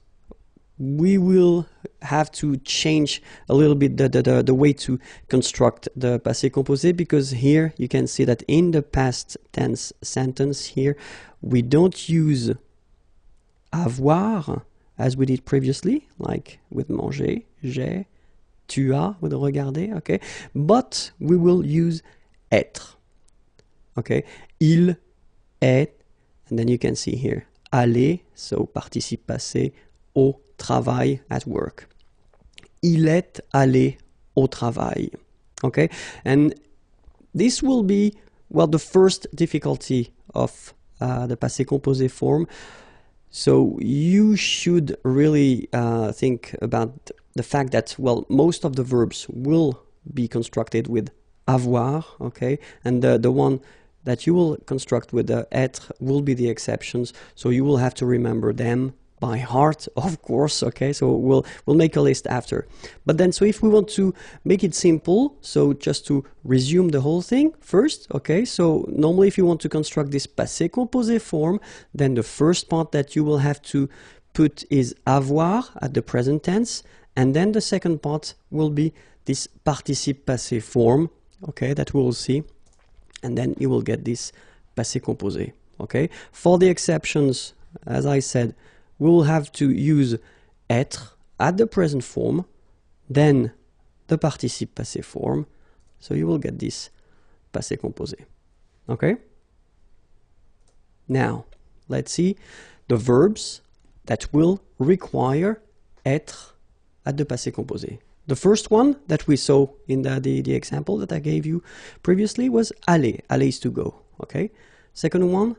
we will have to change a little bit the way to construct the passé composé, because here you can see that in the past tense sentence here, we don't use avoir as we did previously, like with manger, j'ai, tu as, with regarder, okay? But we will use être. Okay, il est, and then you can see here, aller, so participe passé, au travail, at work. Il est allé au travail. Okay, and this will be, well, the first difficulty of the passé composé form. So you should really think about the fact that, well, most of the verbs will be constructed with avoir, okay, and the one that you will construct with the être will be the exceptions, so you will have to remember them by heart, of course, okay, so we'll make a list after. But then, so if we want to make it simple, so just to resume the whole thing first, okay, so normally if you want to construct this passé composé form, then the first part that you will have to put is avoir at the present tense, and then the second part will be this participe passé form, okay, that we will see. And then you will get this passé composé, okay? For the exceptions, as I said, we will have to use être at the present form, then the participe passé form, so you will get this passé composé, okay? Now, let's see the verbs that will require être at the passé composé. The first one that we saw in the example that I gave you previously was aller. Aller is to go, okay? Second one,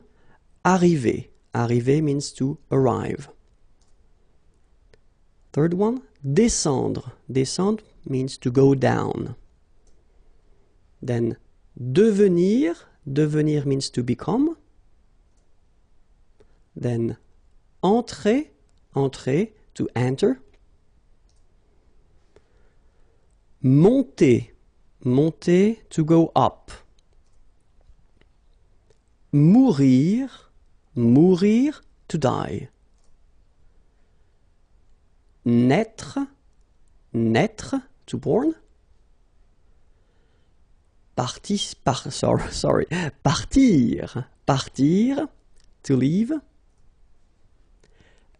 arriver. Arriver means to arrive. Third one, descendre. Descendre means to go down. Then devenir. Devenir means to become. Then entrer. Entrer, to enter. Monter. Monter, to go up. Mourir. Mourir, to die. Naître. Naître, to born. Partir. Partir, to leave.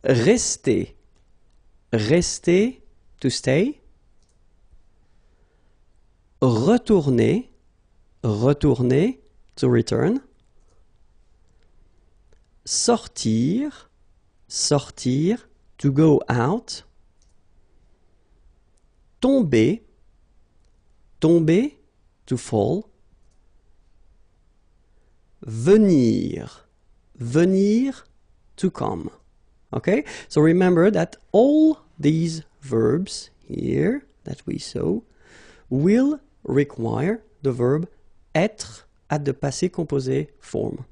Rester. Rester, to stay. Retourner. Retourner, to return. Sortir. Sortir, to go out. Tomber. Tomber, to fall. Venir. Venir, to come. Okay, so remember that all these verbs here that we saw will require the verb être at the passé composé form.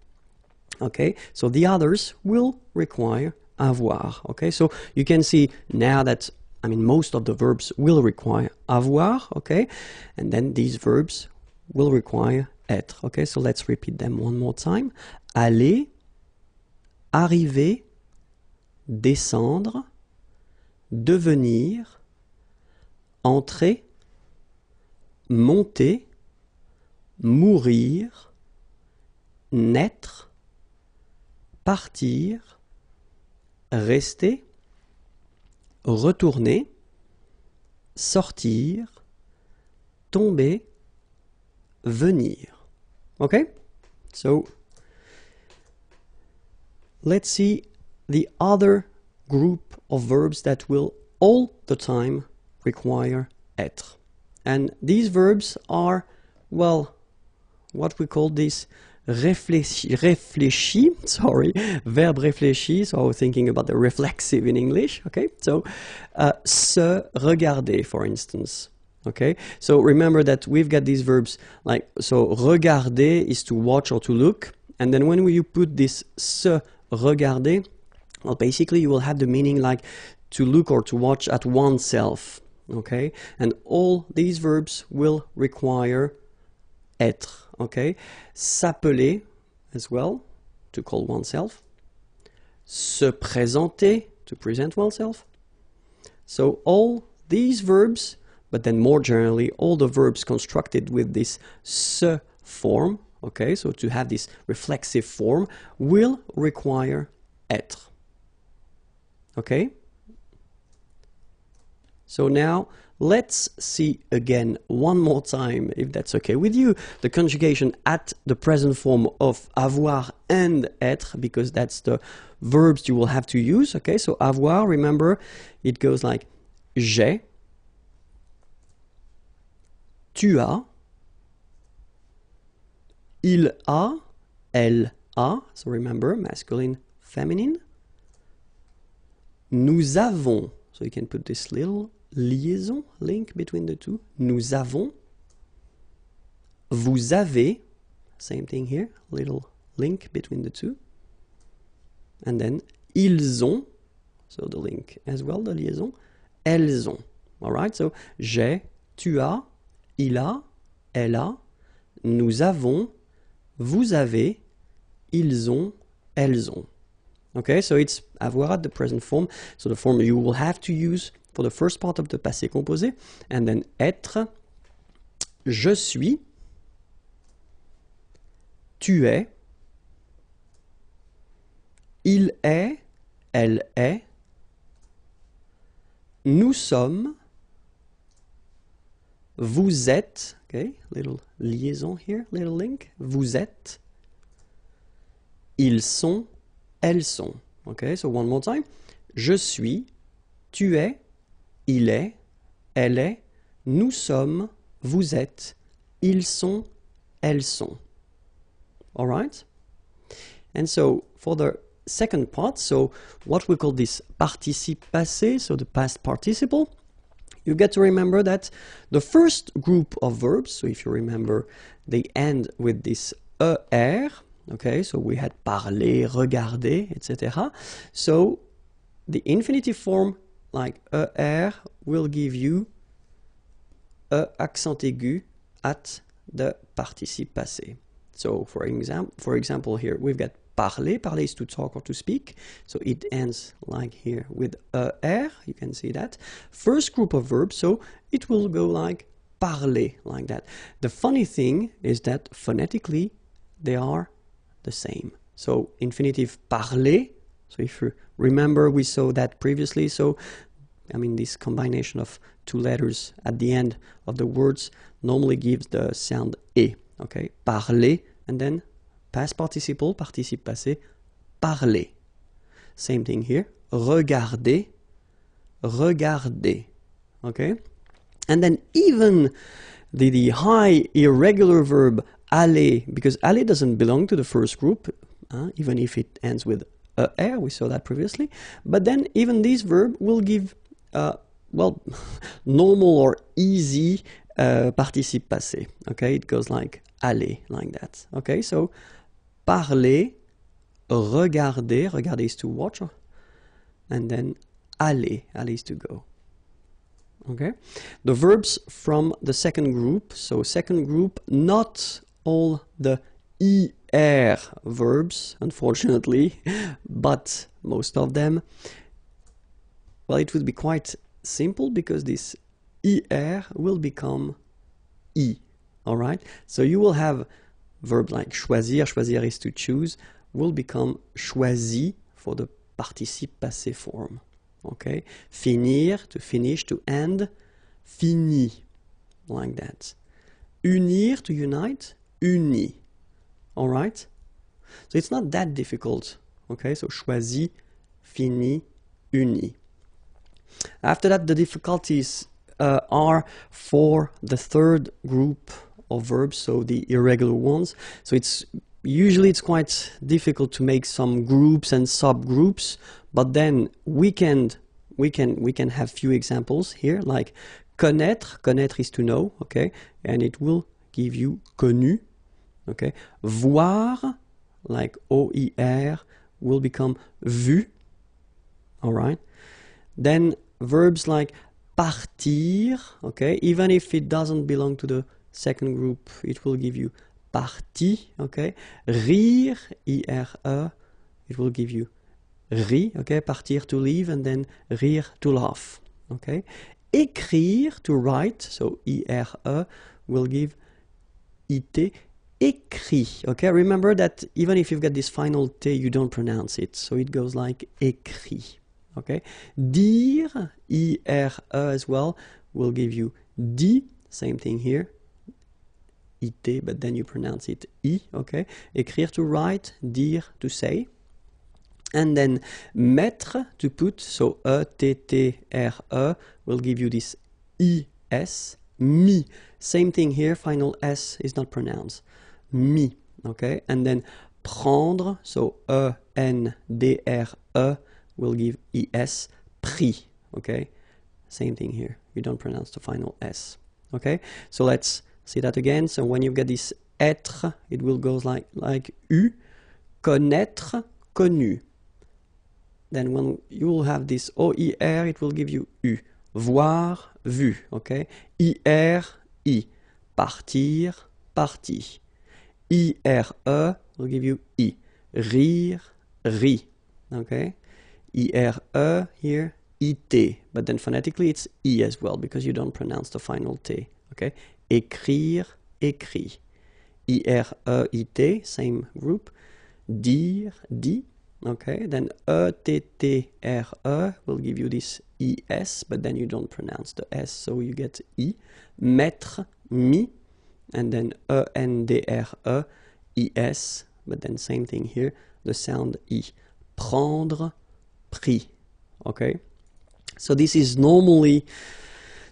Okay, so the others will require avoir. Okay, so you can see now that, I mean, most of the verbs will require avoir. Okay, and then these verbs will require être. Okay, so let's repeat them one more time. Aller, arriver, descendre, devenir, entrer, monter, mourir, naître, partir, rester, retourner, sortir, tomber, venir. Okay? So, let's see the other group of verbs that will all the time require être. And these verbs are, well, what we call this réfléchi, sorry, verb réfléchi, so I was thinking about the reflexive in English, okay? So, se regarder, for instance, okay? So remember that we've got these verbs, like, so regarder is to watch or to look, and then when you put this se regarder, well, basically you will have the meaning like to look or to watch at oneself, okay? And all these verbs will require être, okay? S'appeler as well, to call oneself. Se présenter, to present oneself. So all these verbs, but then more generally, all the verbs constructed with this se form, okay, so to have this reflexive form, will require être. Okay? So now, let's see again one more time, if that's okay with you, the conjugation at the present form of avoir and être, because that's the verbs you will have to use, okay? So avoir, remember, it goes like j'ai, tu as, il a, elle a, so remember, masculine, feminine. Nous avons, so you can put this little liaison, link between the two. Nous avons. Vous avez, same thing here, little link between the two. And then ils ont, so the link as well, the liaison. Elles ont. All right, so j'ai, tu as, il a, elle a, nous avons, vous avez, ils ont, elles ont. Okay, so it's avoir at the present form, so the form you will have to use for the first part of the passé composé, and then être, je suis, tu es, il est, elle est, nous sommes, vous êtes, okay, little liaison here, little link, vous êtes, ils sont, elles sont. Okay, so one more time. Je suis, tu es, il est, elle est, nous sommes, vous êtes, ils sont, elles sont. All right? And so for the second part, so what we call this participe passé, so the past participle, you get to remember that the first group of verbs, so if you remember, they end with this er, okay, so we had parler, regarder, etc. So the infinitive form like er will give you a accent aigu at the participe passé. So for example here we've got parler. Parler is to talk or to speak. So it ends like here with er. You can see that. First group of verbs, so it will go like parler, like that. The funny thing is that phonetically they are the same. So infinitive parler. So if you remember, we saw that previously. So I mean, this combination of two letters at the end of the words normally gives the sound e. Okay, parler, and then past participle, participe passé, parler. Same thing here. Regarder, regarder. Okay, and then even the high irregular verb aller, because aller doesn't belong to the first group, even if it ends with er, we saw that previously. But then even this verb will give well, normal or easy participe passé. Okay, it goes like aller, like that. Okay, so parler, regarder, regarder is to watch, and then aller, aller is to go. Okay, the verbs from the second group. So second group, not all the er verbs, unfortunately, but most of them. Well, it would be quite simple because this er will become i. All right, so you will have verb like choisir, choisir is to choose, will become choisi for the participe passé form. Okay, finir, to finish, to end, fini, like that. Unir, to unite, uni. All right, so it's not that difficult. Okay, so choisi, fini, uni. After that, the difficulties are for the third group of verbs, so the irregular ones. So it's quite difficult to make some groups and subgroups, but then we can have few examples here, like connaître. Connaître is to know, okay, and it will give you connu, okay. Voir, like OIR, will become vu. All right. Then verbs like partir, okay, even if it doesn't belong to the second group, it will give you parti, okay. Rire, IRE, it will give you ri, okay, partir to leave, and then rire to laugh, okay. Écrire, to write, so IRE will give IT, écrit, okay. Remember that even if you've got this final T, you don't pronounce it, so it goes like écrit. Okay, dire, IRE as well, will give you dit, same thing here, IT, but then you pronounce it I, okay. Écrire, to write, dire, to say. And then mettre, to put, so ETTRE will give you this IS, mi, same thing here, final S is not pronounced, mi, okay. And then prendre, so ENDRE, will give ES, pris, okay? Same thing here. You don't pronounce the final S, okay? So let's see that again. So when you get this être, it will go like U, connaître, connu. Then when you will have this OIR, it will give you U, voir, vu, okay? IR, I, partir, parti. IRE will give you I, rire, ri, okay? IRE here, IT, but then phonetically it's I as well because you don't pronounce the final T, okay? Écrire, écrit. IRE, IT, same group. Dire, dit, okay? Then ETTRE will give you this ES, but then you don't pronounce the S, so you get I. Mettre, mi, and then ENDRE, ES, but then same thing here, the sound I. Prendre, pris. Okay? So this is normally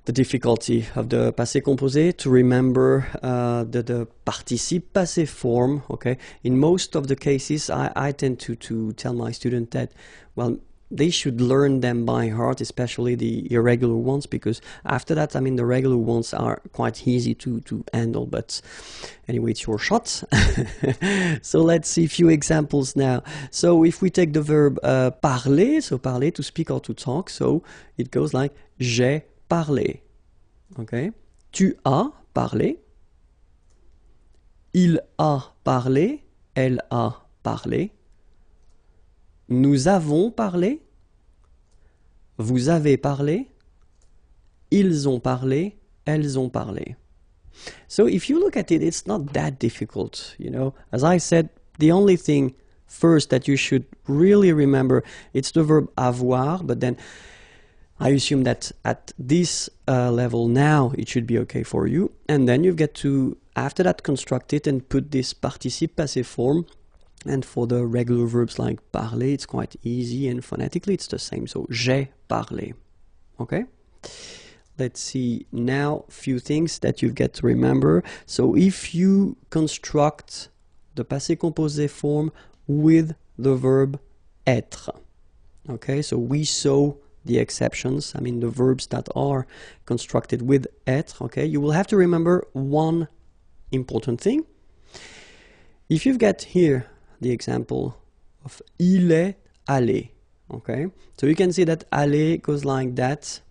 the difficulty of the passé composé, to remember the participe passé form. Okay, in most of the cases, I tend to tell my students that, well, they should learn them by heart, especially the irregular ones, because after that, I mean, the regular ones are quite easy to handle. But anyway, it's your shot. So let's see a few examples now. So if we take the verb parler, so parler, to speak or to talk, so it goes like j'ai parlé. Okay. Tu as parlé. Il a parlé. Elle a parlé. Nous avons parlé. Vous avez parlé. Ils ont parlé. Elles ont parlé. So if you look at it, it's not that difficult, you know. As I said, the only thing first that you should really remember, it's the verb avoir, but then I assume that at this level now, it should be okay for you. And then you get to, after that, construct it and put this participe passé form. And for the regular verbs like parler, it's quite easy, and phonetically it's the same. So j'ai parlé. Okay? Let's see now a few things that you get to remember. So if you construct the passé composé form with the verb être. Okay, so we saw the exceptions, I mean the verbs that are constructed with être. Okay, you will have to remember one important thing. If you've got here the example of il est allé, okay, so you can see that aller goes like that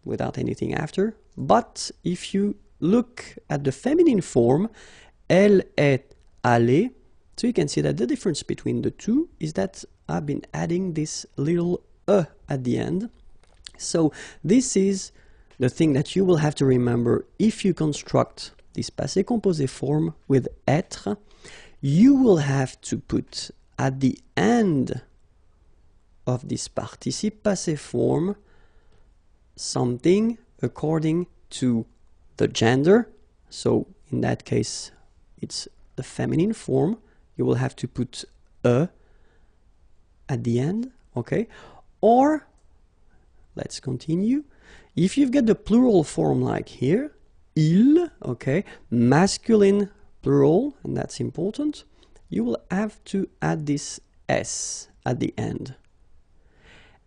without anything after. But if you look at the feminine form, elle est allée, so you can see that the difference between the two is that I've been adding this little at the end. So this is the thing that you will have to remember if you construct this passé composé form with être. You will have to put at the end of this participe passé form something according to the gender. So in that case, it's the feminine form. You will have to put a at the end, okay? Or, let's continue. If you've got the plural form like here, il, okay, masculine plural, and that's important, you will have to add this s at the end.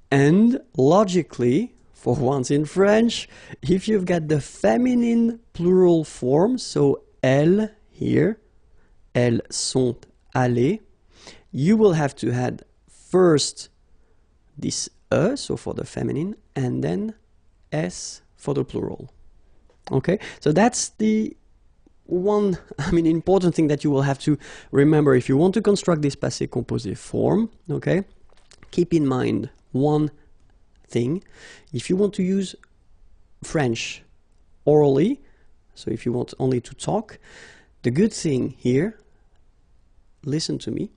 And logically, for once in French, if you've got the feminine plural form, so elles here, elles sont allées, you will have to add first this so for the feminine, and then s for the plural. Okay, so that's the one, I mean, important thing that you will have to remember if you want to construct this passé composé form. Okay, keep in mind one thing. If you want to use French orally, so if you want only to talk, the good thing here, listen to me,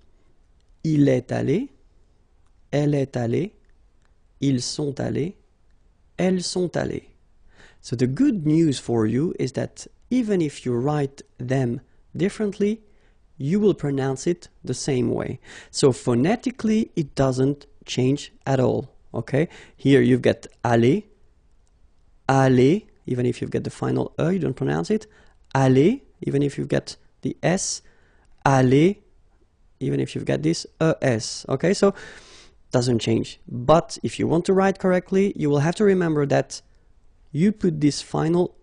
il est allé, elle est allée, ils sont allés, elles sont allées. So the good news for you is that even if you write them differently, you will pronounce it the same way. So phonetically, it doesn't change at all. Okay? Here you've got aller, aller, even if you've got the final E, you don't pronounce it. Aller, even if you've got the S. Aller, even if you've got this ES. Okay? So doesn't change. But if you want to write correctly, you will have to remember that you put this final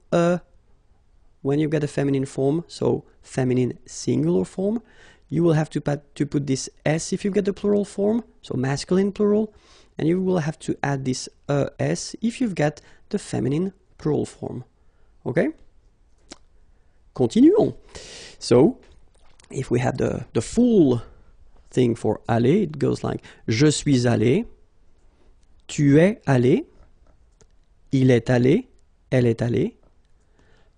when you get a feminine form, so feminine singular form. You will have to put this s if you get the plural form, so masculine plural, and you will have to add this s if you've got the feminine plural form. Okay? Continuons. So, if we have the full thing for aller, it goes like je suis allé, tu es allé, il est allé, elle est allée,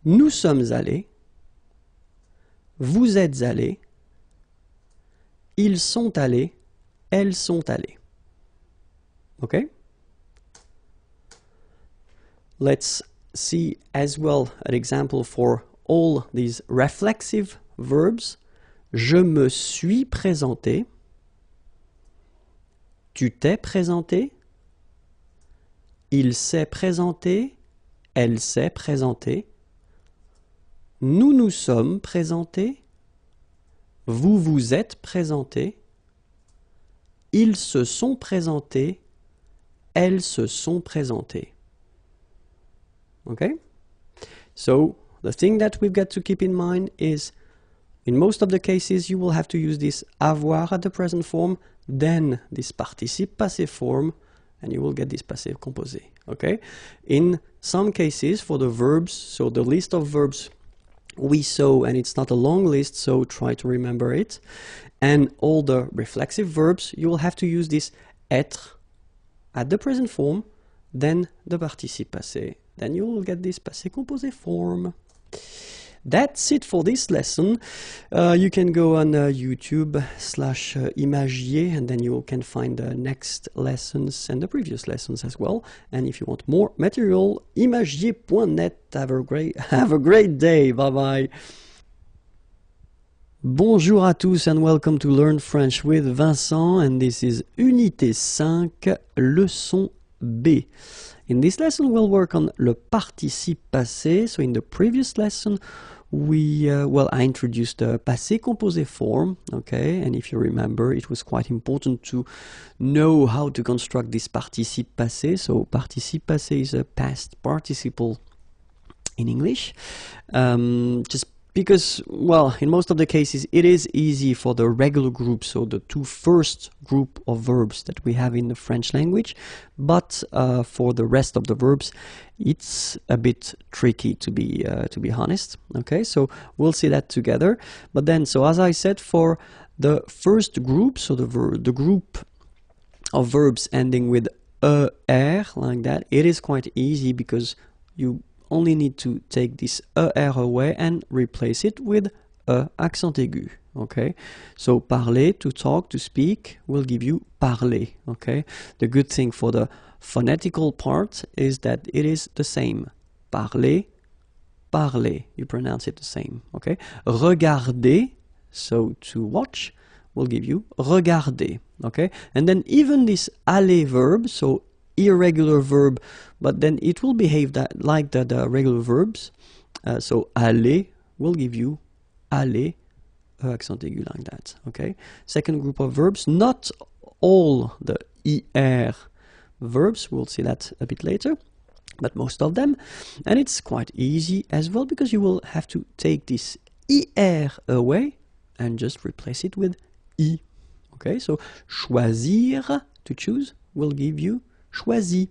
nous sommes allés, vous êtes allés, ils sont allés, elles sont allées. Okay? Let's see as well an example for all these reflexive verbs. Je me suis présenté. Tu t'es présenté. Il s'est présenté. Elle s'est présentée. Nous nous sommes présentés. Vous vous êtes présentés. Ils se sont présentés. Elles se sont présentées. Okay? So, the thing that we've got to keep in mind is, in most of the cases, you will have to use this avoir at the present form, then this participe passé form, and you will get this passé composé. Okay? In some cases, for the verbs, so the list of verbs we saw, and it's not a long list, so try to remember it. And all the reflexive verbs, you will have to use this être at the present form, then the participe passé. Then you will get this passé composé form. That's it for this lesson. You can go on YouTube/Imagier, and then you can find the next lessons and the previous lessons as well. And if you want more material, imagier.net. Have a great day. Bye bye. Bonjour à tous and welcome to Learn French with Vincent, and this is Unité 5, leçon B. In this lesson we'll work on le participe passé. So in the previous lesson I introduced the passé composé form, okay, and if you remember it was quite important to know how to construct this participe passé. So participe passé is a past participle in English, just because, well, in most of the cases it is easy for the regular group, so the two first group of verbs that we have in the French language, but for the rest of the verbs it's a bit tricky, to be honest. Okay, so we'll see that together. But then, so as I said, for the first group, so the group of verbs ending with er, like that, it is quite easy because you only need to take this er away and replace it with accent aigu. Okay, so parler, to talk, to speak, will give you parler. Okay, the good thing for the phonetical part is that it is the same. Parler, parler, you pronounce it the same. Okay, regarder, so to watch, will give you regarder. Okay, and then even this aller verb, so irregular verb, but then it will behave like the regular verbs. So aller will give you aller, accent aigu, like that. Okay. Second group of verbs, not all the er verbs, we'll see that a bit later, but most of them, and it's quite easy as well because you will have to take this er away and just replace it with I. Okay, so choisir, to choose, will give you choisi.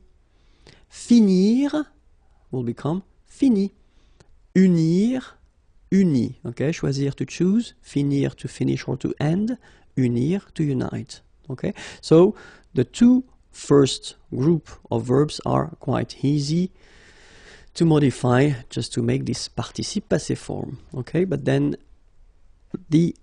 Finir will become fini. Unir, uni. Okay, choisir, to choose, finir, to finish or to end, unir, to unite. Okay, so the two first group of verbs are quite easy to modify just to make this participe passé form. Okay, but then the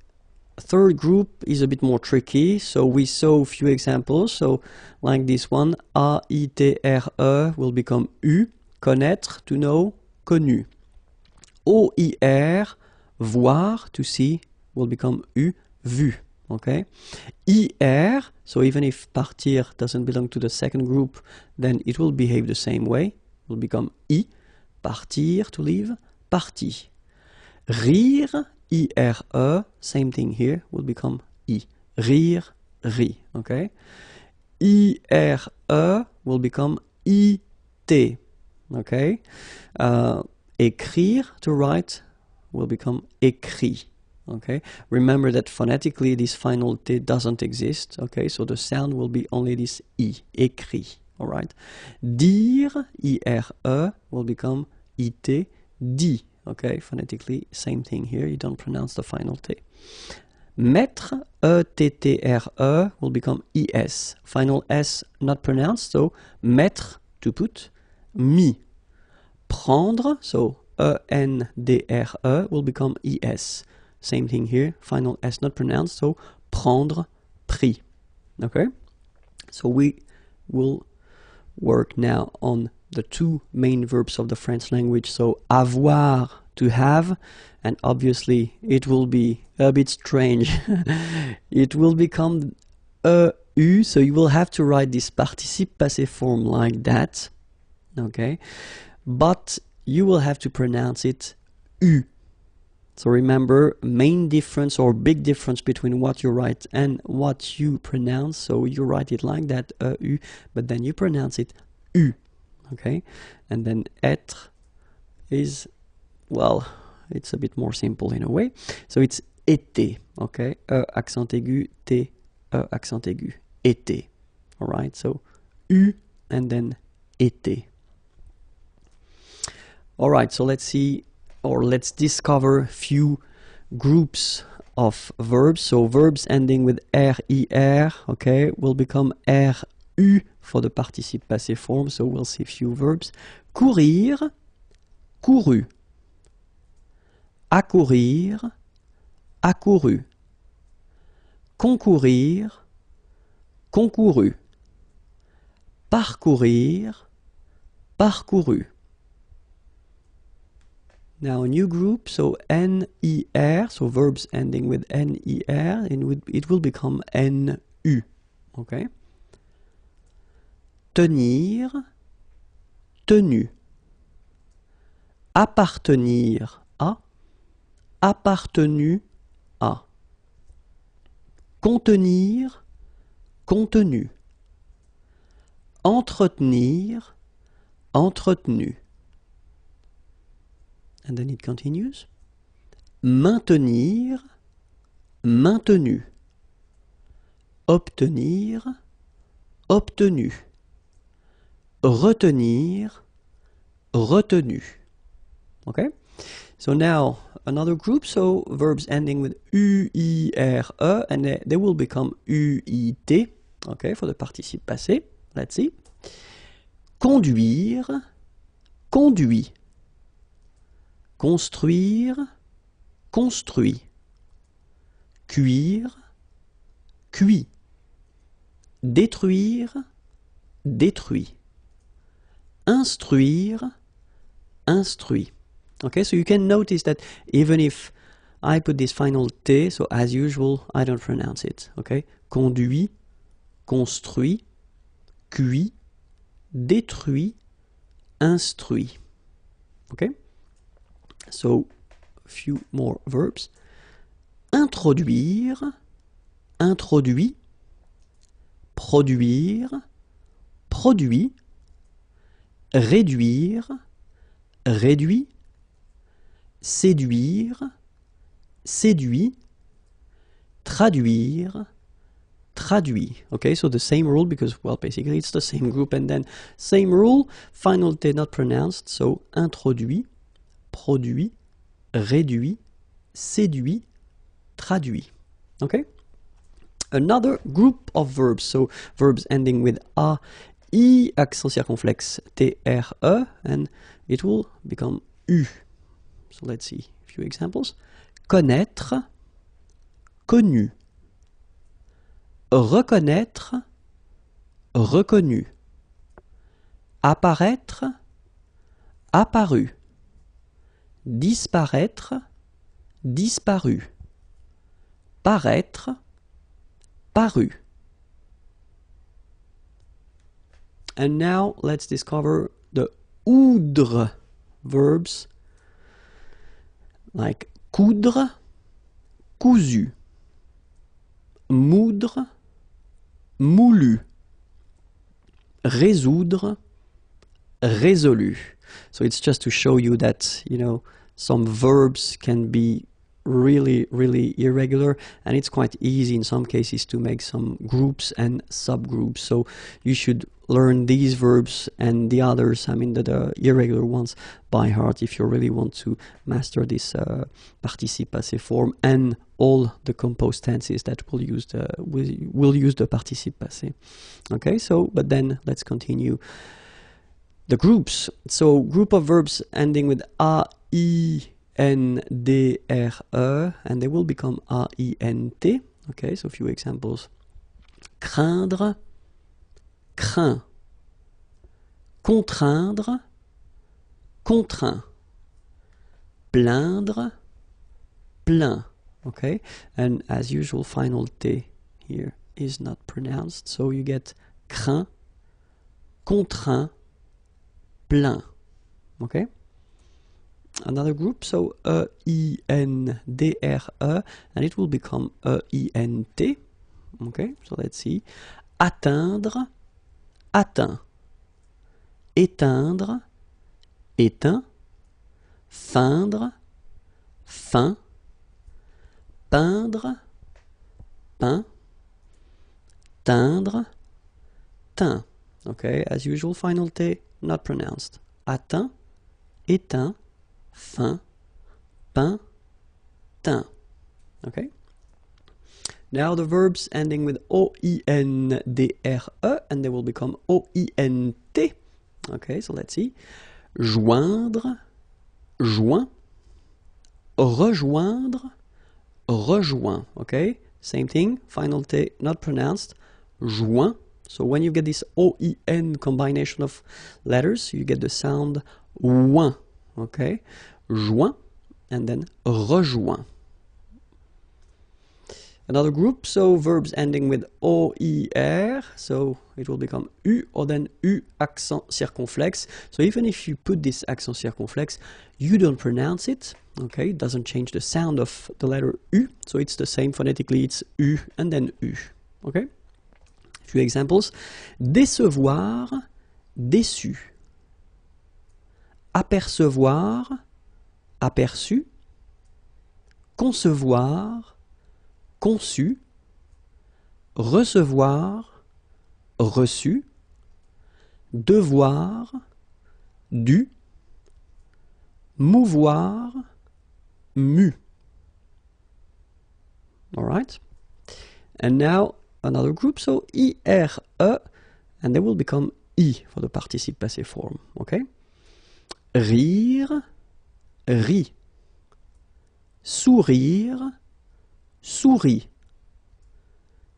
third group is a bit more tricky, so we saw a few examples. So like this one, A-I-T-R-E will become U, connaître, to know, connu. O-I-R, voir, to see, will become U, vu. Okay, I-R, so even if partir doesn't belong to the second group, then it will behave the same way, it will become I, partir, to leave, parti. Rire, I-R-E, same thing here, will become I. Rire, ri. Okay? I-R-E will become I-T. Okay? Écrire, to write, will become écrit. Okay? Remember that phonetically this final T doesn't exist. Okay? So the sound will be only this I. Écrit. Alright? Dire, I-R-E, will become I-T. Dit. Okay, phonetically, same thing here, you don't pronounce the final T. Mettre, E-T-T-R-E, will become I-S. Final S not pronounced, so mettre, to put, mis. Prendre, so E-N-D-R-E, will become I-S. Same thing here, final S not pronounced, so prendre, pris. Okay, so we will work now on the two main verbs of the French language, so avoir, to have, and obviously it will be a bit strange. It will become EU, so you will have to write this participe passé form like that, okay? But you will have to pronounce it U. So remember, main difference or big difference between what you write and what you pronounce. So you write it like that, U, but then you pronounce it U, okay? And then être is, well, it's a bit more simple in a way. So it's été, okay? Accent aigu, T, accent aigu, été. All right, so U and then été. All right, so let's see, or let's discover a few groups of verbs. So verbs ending with RIR, okay, will become RU for the participe passé form. So we'll see a few verbs. Courir, couru. Accourir, accouru. Concourir, concouru. Parcourir, parcouru. Now a new group, so NER, so verbs ending with NER, it will become NU, okay? Tenir, tenu. Appartenir à, appartenu à. Contenir, contenu. Entretenir, entretenu. And then it continues. Maintenir, maintenu. Obtenir, obtenu. Retenir, retenu. Okay? So now another group, so verbs ending with UIRE, and they will become UIT, okay, for the participe passé. Let's see. Conduire, conduit. Construire, construit. Cuire, cuit. Détruire, détruit. Instruire, instruit. Okay, so you can notice that even if I put this final T, so as usual, I don't pronounce it. Okay, conduit, construit, cuit, détruit, instruit. Okay, so a few more verbs. Introduire, introduit. Produire, produit. Réduire, réduit. Séduire, séduit. Traduire, traduit. Okay, so the same rule, because, well, basically it's the same group, and then same rule, final T not pronounced, so introduit, produit, réduit, séduit, traduit. Okay? Another group of verbs, so verbs ending with A, I, accent circonflexe, T-R-E, and it will become U. So let's see a few examples. Connaître, connu. Reconnaître, reconnu. Apparaître, apparu. Disparaître, disparu. Paraître, paru. And now let's discover the oudre verbs, like coudre, cousu. Moudre, moulu. Résoudre, résolu. So it's just to show you that, you know, some verbs can be really, really irregular, and it's quite easy in some cases to make some groups and subgroups. So you should learn these verbs and the others, I mean the irregular ones, by heart if you really want to master this participe passé form and all the composed tenses that will use the participe passé. Okay, so but then let's continue the groups. So group of verbs ending with A, I, N, D, R, E, and they will become A, I, N, T. Okay, so a few examples. Craindre, craint. Contraindre, contraint. plaindre, plaint. Okay, and as usual, final T here is not pronounced, so you get craint, contraint, plaint. Okay. Another group, so E-I-N-D-R-E, and it will become E-I-N-T. Okay, so let's see. Atteindre, atteint. Éteindre, éteint. Feindre, feint. Peindre, peint. Teindre, teint. Okay, as usual, final T not pronounced. Atteint, éteint, feint, peint, teint. Okay. Now the verbs ending with O-I-N-D-R-E, and they will become O-I-N-T. Okay, so let's see. Joindre, joint. Rejoindre, rejoint. Okay, same thing. Final T not pronounced. Joint. So when you get this O-I-N combination of letters, you get the sound ouin. Okay, joint, and then rejoint. Another group, so verbs ending with O-I-R, so it will become U, or then U accent circonflexe. So even if you put this accent circonflexe, you don't pronounce it, okay, it doesn't change the sound of the letter U, so it's the same phonetically, it's U and then U, okay? A few examples. Décevoir, déçu. Apercevoir, aperçu. Concevoir, conçu. Recevoir, reçu. Devoir, dû. Mouvoir, mu. All right? And now another group, so I-R-E, and they will become I for the participe passé form, okay? Rire, rit. Sourire, sourit.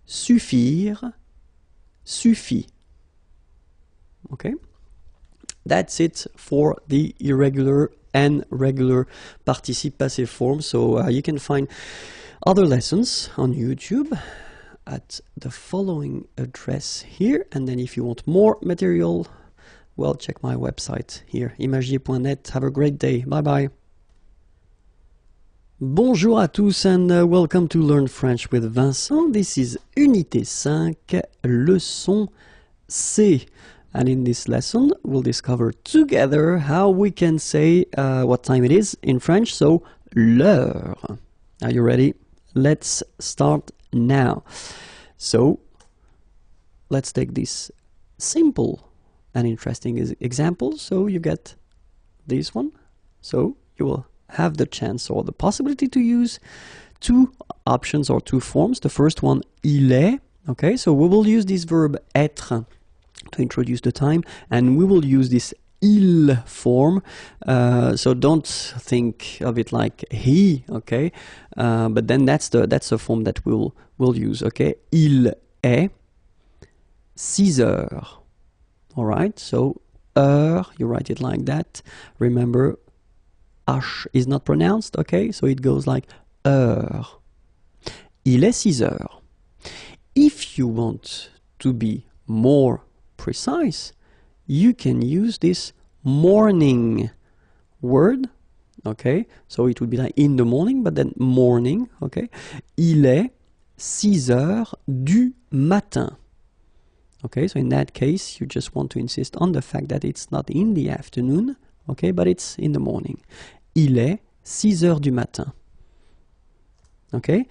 Suffire, suffit. Okay? That's it for the irregular and regular participe passé form. So you can find other lessons on YouTube at the following address here. And then if you want more material, well, check my website here, imagier.net. Have a great day. Bye-bye. Bonjour à tous and welcome to Learn French with Vincent. This is Unité 5, Leçon C. And in this lesson, we'll discover together how we can say what time it is in French. So, l'heure. Are you ready? Let's start now. So, let's take this simple and interesting example. So, you get this one. So, you will have the chance or the possibility to use two options or two forms. The first one, il est. Okay, so we will use this verb être to introduce the time, and we will use this il form. So don't think of it like he, okay? But then that's the form that we'll use, okay? Il est 6 heures. All right, so heure, you write it like that. Remember, H is not pronounced, okay? So it goes like heure. Il est 6 heures. If you want to be more precise, you can use this morning word, okay? So it would be like in the morning, but then morning, okay? Il est 6 heures du matin. Okay, so in that case, you just want to insist on the fact that it's not in the afternoon, okay, but it's in the morning. Il est 6 heures du matin. Okay,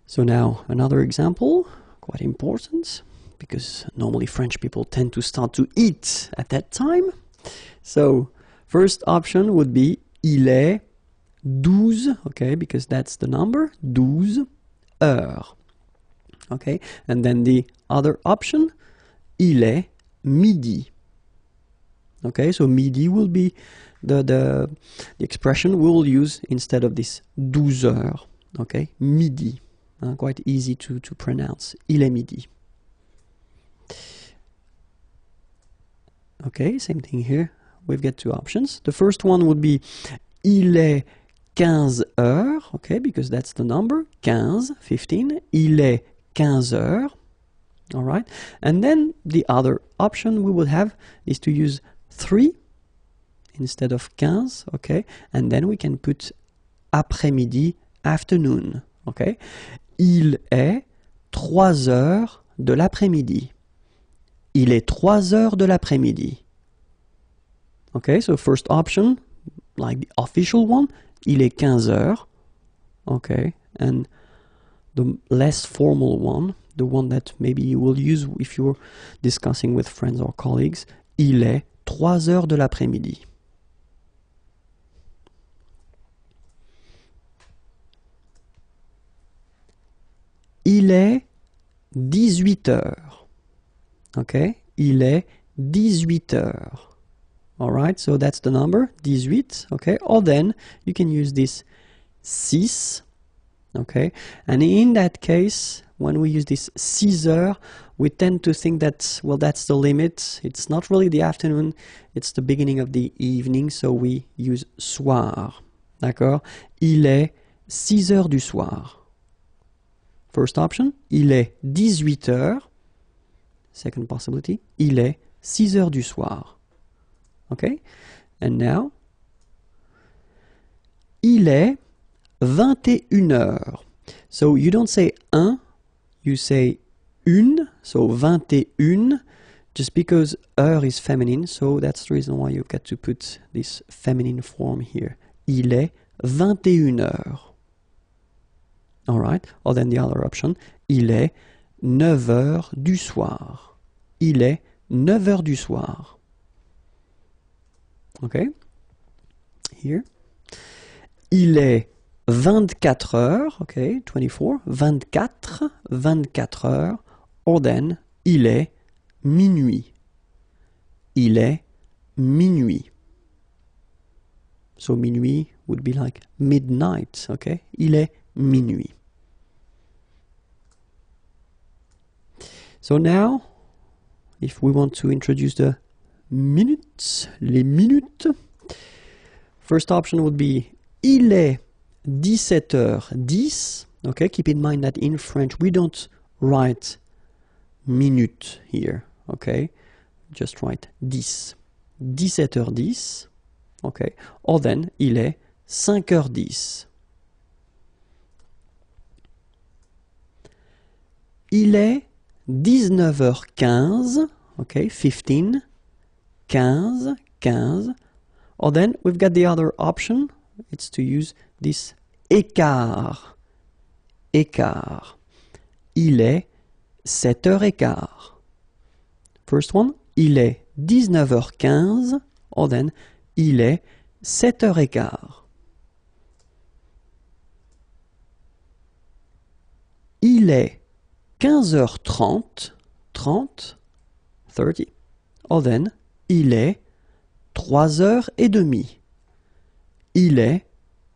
so now another example, quite important, because normally French people tend to start to eat at that time. So, first option would be il est 12, okay, because that's the number, 12 heures. Okay, and then the other option, il est midi. Okay, so midi will be the expression we will use instead of this 12 heures. Okay, midi. Quite easy to pronounce. Il est midi. Okay, same thing here. We've got two options. The first one would be Il est 15 heures, okay, because that's the number, 15, 15. Il est 15 heures, all right? And then the other option we would have is to use 3 instead of 15, okay? And then we can put après-midi, afternoon, okay? Il est 3 heures de l'après-midi. Il est 3 heures de l'après-midi. Okay, so first option, like the official one, il est 15 heures. Okay, and the less formal one, the one that maybe you will use if you're discussing with friends or colleagues, il est 3 heures de l'après-midi. Il est 18 heures. Okay, il est 18 heures. All right, so that's the number, 18, okay? Or then you can use this 6, okay? And in that case, when we use this 6 heures, we tend to think that, well, that's the limit. It's not really the afternoon, it's the beginning of the evening, so we use soir, d'accord? Il est 6 heures du soir. First option, il est 18 heures. Second possibility, il est 6 heures du soir. Okay, and now, il est 21 heures. So you don't say un, you say une, so 21, just because heure is feminine, so that's the reason why you've got to put this feminine form here. Il est 21 heures. All right, or then the other option, il est 9 heures du soir. Il est 9 heures du soir. Okay, here. Il est 24 heures, okay, 24, 24 heures, or then, il est minuit. Il est minuit. So minuit would be like midnight, okay? Il est minuit. So now, if we want to introduce the minutes, les minutes. First option would be il est 17h10. Okay, keep in mind that in French we don't write minute here. Okay, just write 10. 17h10. Okay, or then il est 5h10. Il est 19h15. Okay, 15. 15. Or then we've got the other option. It's to use this écart. Écart. Il est 7h15. First one, il est 19h15. Or then, il est 7h15. Il est 15h30. 30. Or then, il est 3h30. Il est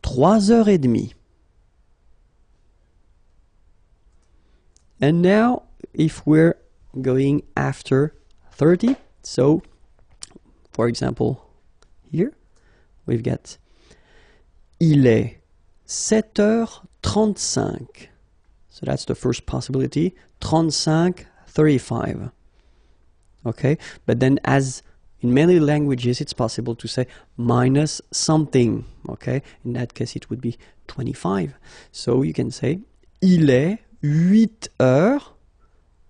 3h30. And now, if we're going after 30, so, for example, here, we've got il est 7h35. So that's the first possibility, 35, 35. Okay, but then as in many languages, it's possible to say minus something, okay? In that case, it would be 25. So you can say, il est 8 heures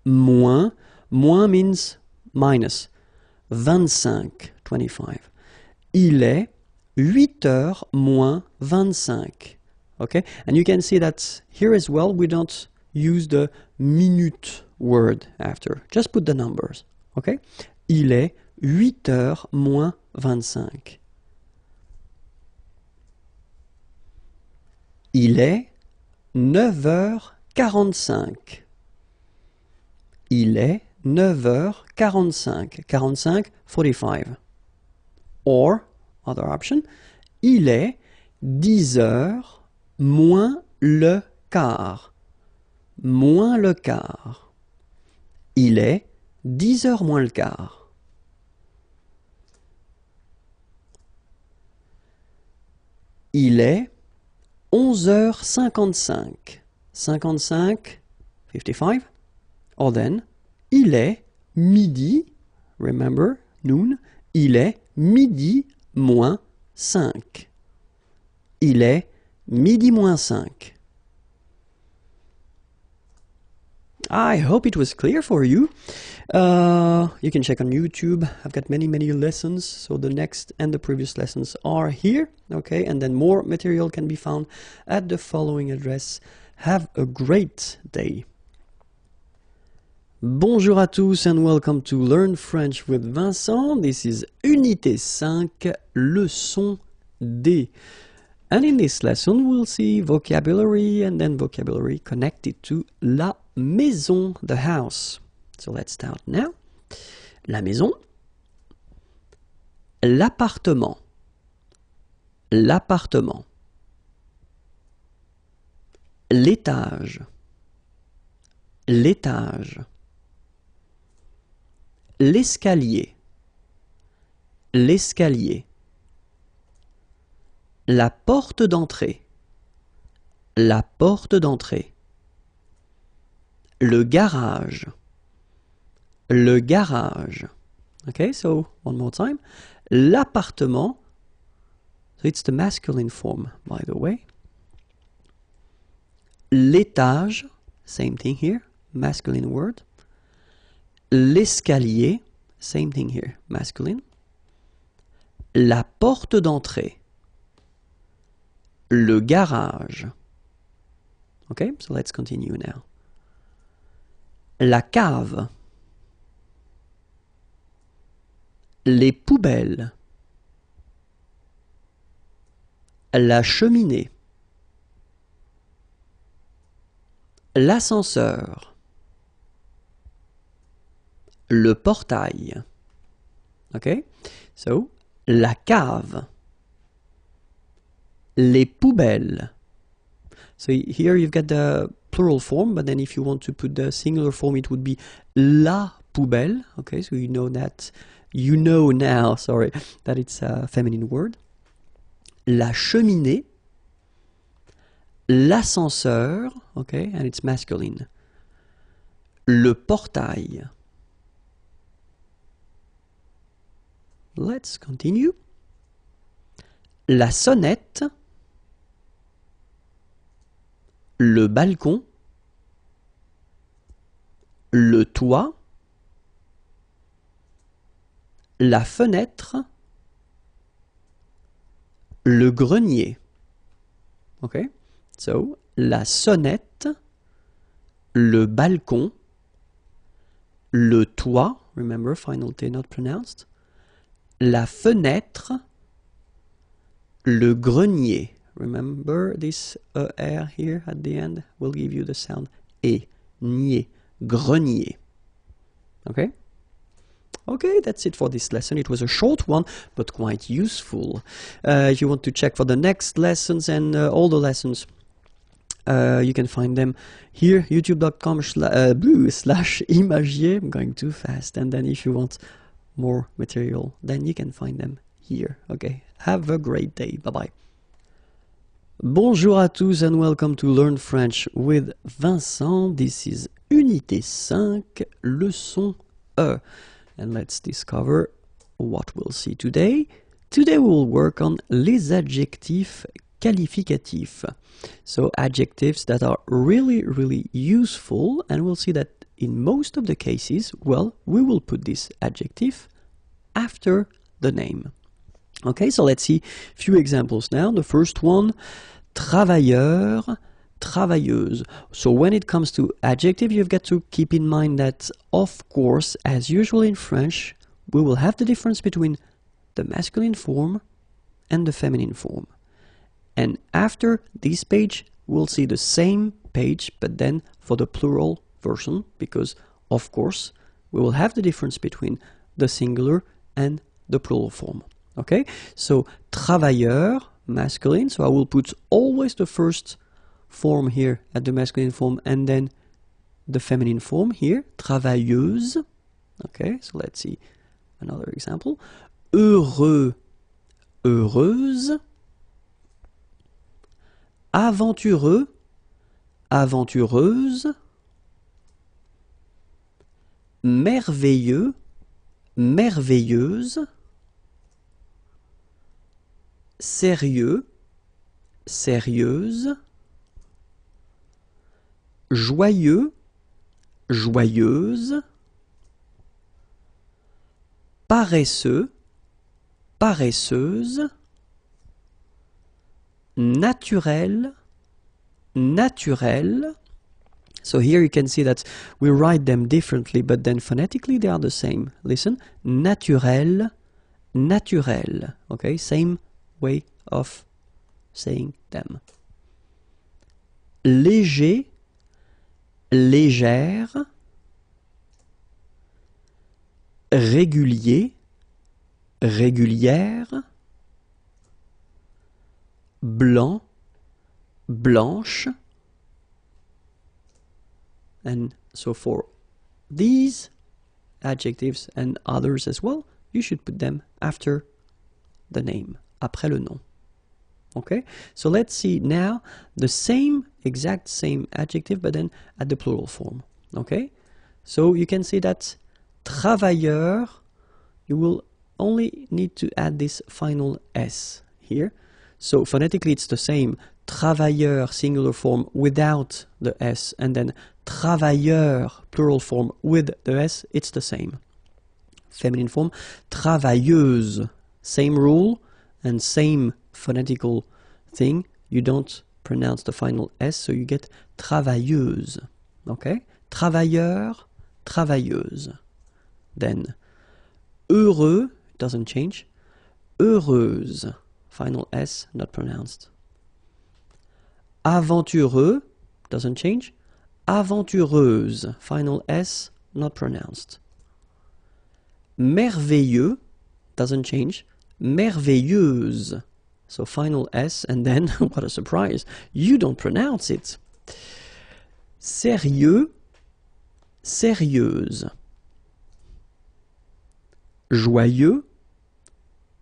moins, moins means minus, 25, 25. Il est 8 heures moins 25, okay? And you can see that here as well, we don't use the minute word after. Just put the numbers, okay? Il est 8 heures moins 25. Il est 9h45. Il est 9h45. 45, 45. Or, other option, il est 10 heures moins le quart. Moins le quart. Il est 10 heures moins le quart. Il est 11h55. 55, 55. Or then, il est midi, remember, noon, il est midi moins 5. Il est midi moins 5. I hope it was clear for you. You can check on YouTube. I've got many lessons. So the next and the previous lessons are here. Okay, and then more material can be found at the following address. Have a great day. Bonjour à tous and welcome to Learn French with Vincent. This is Unité 5, leçon D. And in this lesson, we'll see vocabulary and then vocabulary connected to la maison, the house. So let's start now. La maison, l'appartement, l'appartement, l'étage, l'étage, l'escalier, l'escalier, la porte d'entrée, la porte d'entrée, le garage, le garage. Okay, so one more time. L'appartement, so it's the masculine form, by the way. L'étage, same thing here, masculine word. L'escalier, same thing here, masculine. La porte d'entrée, le garage. Okay, so let's continue now. La cave, les poubelles, la cheminée, l'ascenseur, le portail. Okay, so la cave, les poubelles. So here you've got the plural form, but then if you want to put the singular form, it would be la poubelle. Okay, so you know that, you know now, sorry, that it's a feminine word. La cheminée, l'ascenseur, okay, and it's masculine. Le portail. Let's continue. La sonnette, le balcon, le toit, la fenêtre, le grenier. Okay, so la sonnette, le balcon, le toit, remember final T not pronounced, la fenêtre, le grenier. Remember this R here at the end will give you the sound E, nier, grenier. Okay? Okay, that's it for this lesson. It was a short one, but quite useful. If you want to check for the next lessons and all the lessons, you can find them here, youtube.com/imagier. I'm going too fast. And then if you want more material, then you can find them here. Okay, have a great day. Bye-bye. Bonjour à tous and welcome to Learn French with Vincent. This is Unité 5, leçon E. And let's discover what we'll see today. Today we will work on les adjectifs qualificatifs. So adjectives that are really useful, and we'll see that in most of the cases, well, we will put this adjective after the name. Okay, so let's see a few examples now. The first one, travailleur, travailleuse. So when it comes to adjective, you've got to keep in mind that, of course, as usual in French, we will have the difference between the masculine form and the feminine form. And after this page, we'll see the same page, but then for the plural version, because, of course, we will have the difference between the singular and the plural form. Okay, so travailleur, masculine, so I will put always the first form here at the masculine form and then the feminine form here, travailleuse. Okay, so let's see another example. Heureux, heureuse. aventureux, aventureuse, merveilleux, merveilleuse, sérieux, sérieuse, joyeux, joyeuse, paresseux, paresseuse, naturel, naturel. So here you can see that we write them differently, but then phonetically they are the same. Listen, naturel, naturel. Okay, same way of saying them. Léger, légère, régulier, régulière, blanc, blanche. And so for these adjectives and others as well, you should put them after the name, après le nom. Okay, so let's see now the same, exact same adjective, but then at the plural form. Okay, so you can see that travailleur, you will only need to add this final S here. So phonetically it's the same, travailleur singular form without the S, and then travailleur plural form with the S, it's the same. Feminine form, travailleuse, same rule and same phonetical thing, you don't pronounce the final S, so you get travailleuse. Okay? Travailleur, travailleuse. Then, heureux, doesn't change. Heureuse, final S, not pronounced. Aventureux, doesn't change. Aventureuse, final S, not pronounced. Merveilleux, doesn't change. Merveilleuse, so final S, and then, what a surprise, you don't pronounce it. Sérieux, sérieuse. Joyeux,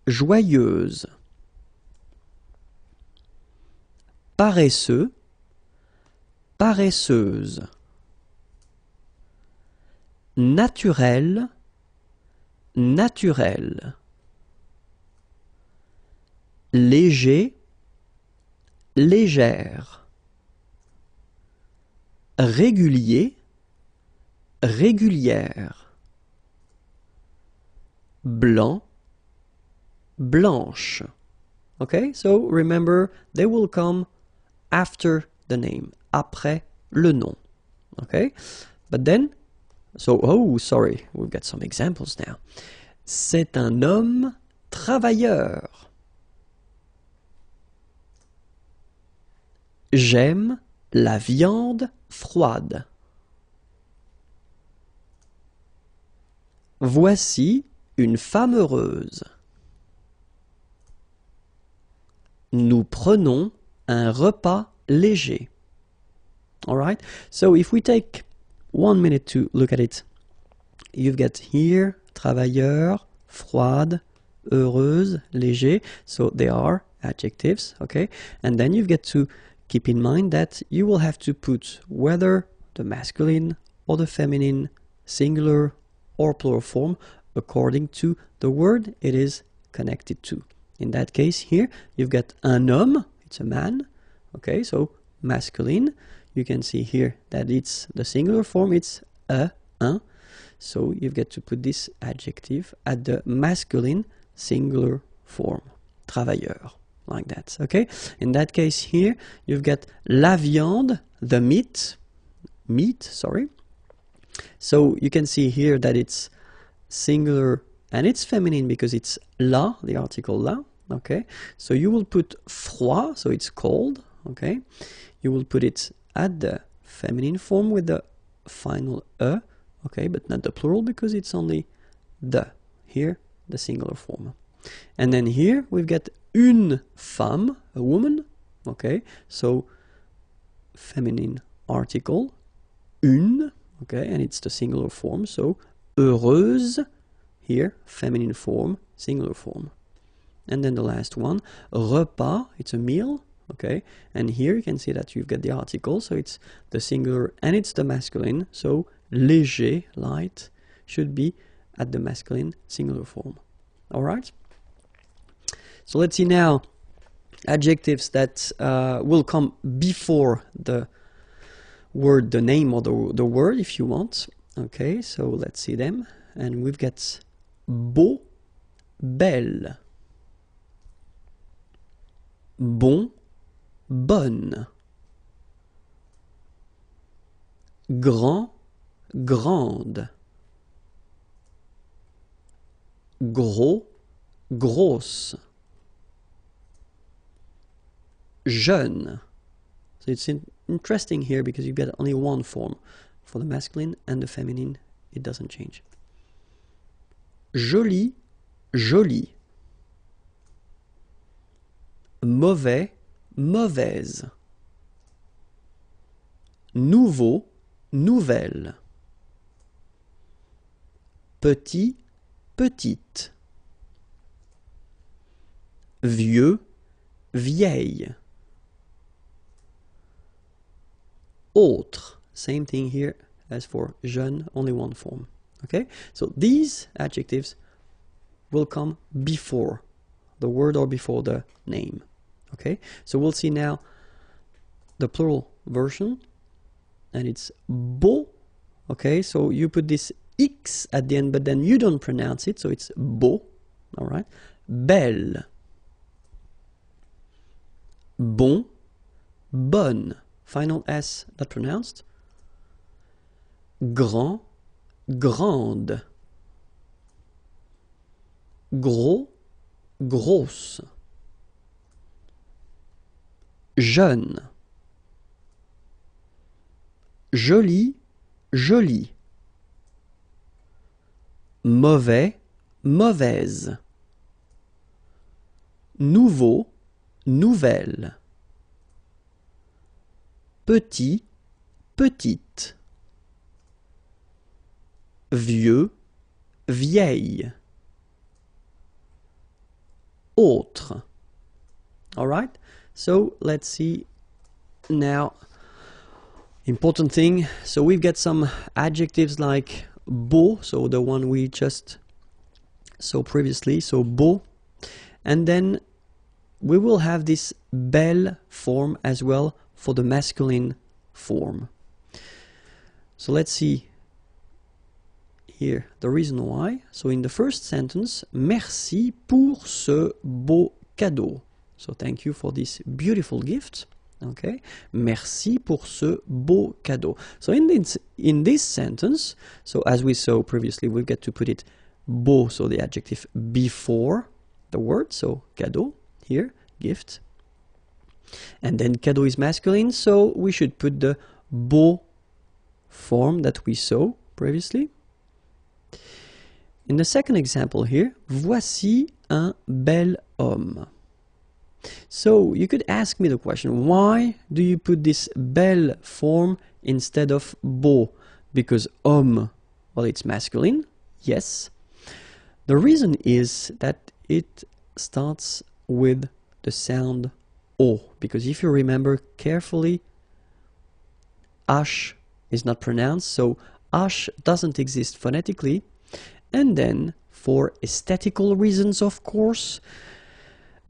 joyeuse. Paresseux, paresseuse. Naturel, naturel. Léger, légère. Régulier, régulière. Blanc, blanche. Okay, so remember, they will come after the name, après le nom. Okay, but then, so, oh, sorry, we've got some examples now. C'est un homme travailleur. J'aime la viande froide. Voici une femme heureuse. Nous prenons un repas léger. All right? So if we take 1 minute to look at it, you've got here travailleur, froide, heureuse, léger. So they are adjectives, okay? And then you've got to keep in mind that you will have to put whether the masculine or the feminine, singular or plural form according to the word it is connected to. In that case here, you've got un homme, it's a man, okay, so masculine. You can see here that it's the singular form, it's un. So you've got to put this adjective at the masculine singular form, travailleur, like that, okay? In that case here, you've got la viande, the meat, sorry. So you can see here that it's singular and it's feminine because it's la, the article la, okay? So you will put froid, so it's cold, okay? You will put it at the feminine form with the final okay, but not the plural because it's only the, here, the singular form. And then here we've got une femme, a woman, okay? So feminine article, une, okay, and it's the singular form, so heureuse, here, feminine form, singular form. And then the last one, repas, it's a meal, okay? And here you can see that you've got the article, so it's the singular and it's the masculine, so léger, light, should be at the masculine singular form. All right? So let's see now adjectives that will come before the word, the name, or the word, if you want. Okay, so let's see them. And we've got beau, belle, bon, bonne, grand, grande, gros, grosse, jeune. So it's interesting here because you've got only one form. For the masculine and the feminine, it doesn't change. Joli, jolie. Mauvais, mauvaise. Nouveau, nouvelle. Petit, petite. Vieux, vieille. Autre. Same thing here as for jeune, only one form. Okay, so these adjectives will come before the word or before the name. Okay, so we'll see now the plural version, and it's beau. Okay, so you put this X at the end, but then you don't pronounce it, so it's beau. All right, belle, bon, bonne. Final S not pronounced. Grand, grande. Gros, grosse. Jeune. Joli, jolie. Mauvais, mauvaise. Nouveau, nouvelle. Petit, petite. Vieux, vieille. Autre. All right, so let's see now. Important thing, so we've got some adjectives like beau, so the one we just saw previously, so beau, and then we will have this belle form as well for the masculine form. So let's see here the reason why. So in the first sentence, merci pour ce beau cadeau. So thank you for this beautiful gift. Okay, merci pour ce beau cadeau. So in this sentence, so as we saw previously, we've got to put it beau, so the adjective before the word, so cadeau here, gift. And then cadeau is masculine, so we should put the beau form that we saw previously. In the second example here, voici un bel homme. So you could ask me the question, why do you put this belle form instead of beau? Because homme, well, it's masculine, yes. The reason is that it starts with the sound O, because if you remember carefully, H is not pronounced, so H doesn't exist phonetically. And then, for aesthetical reasons, of course,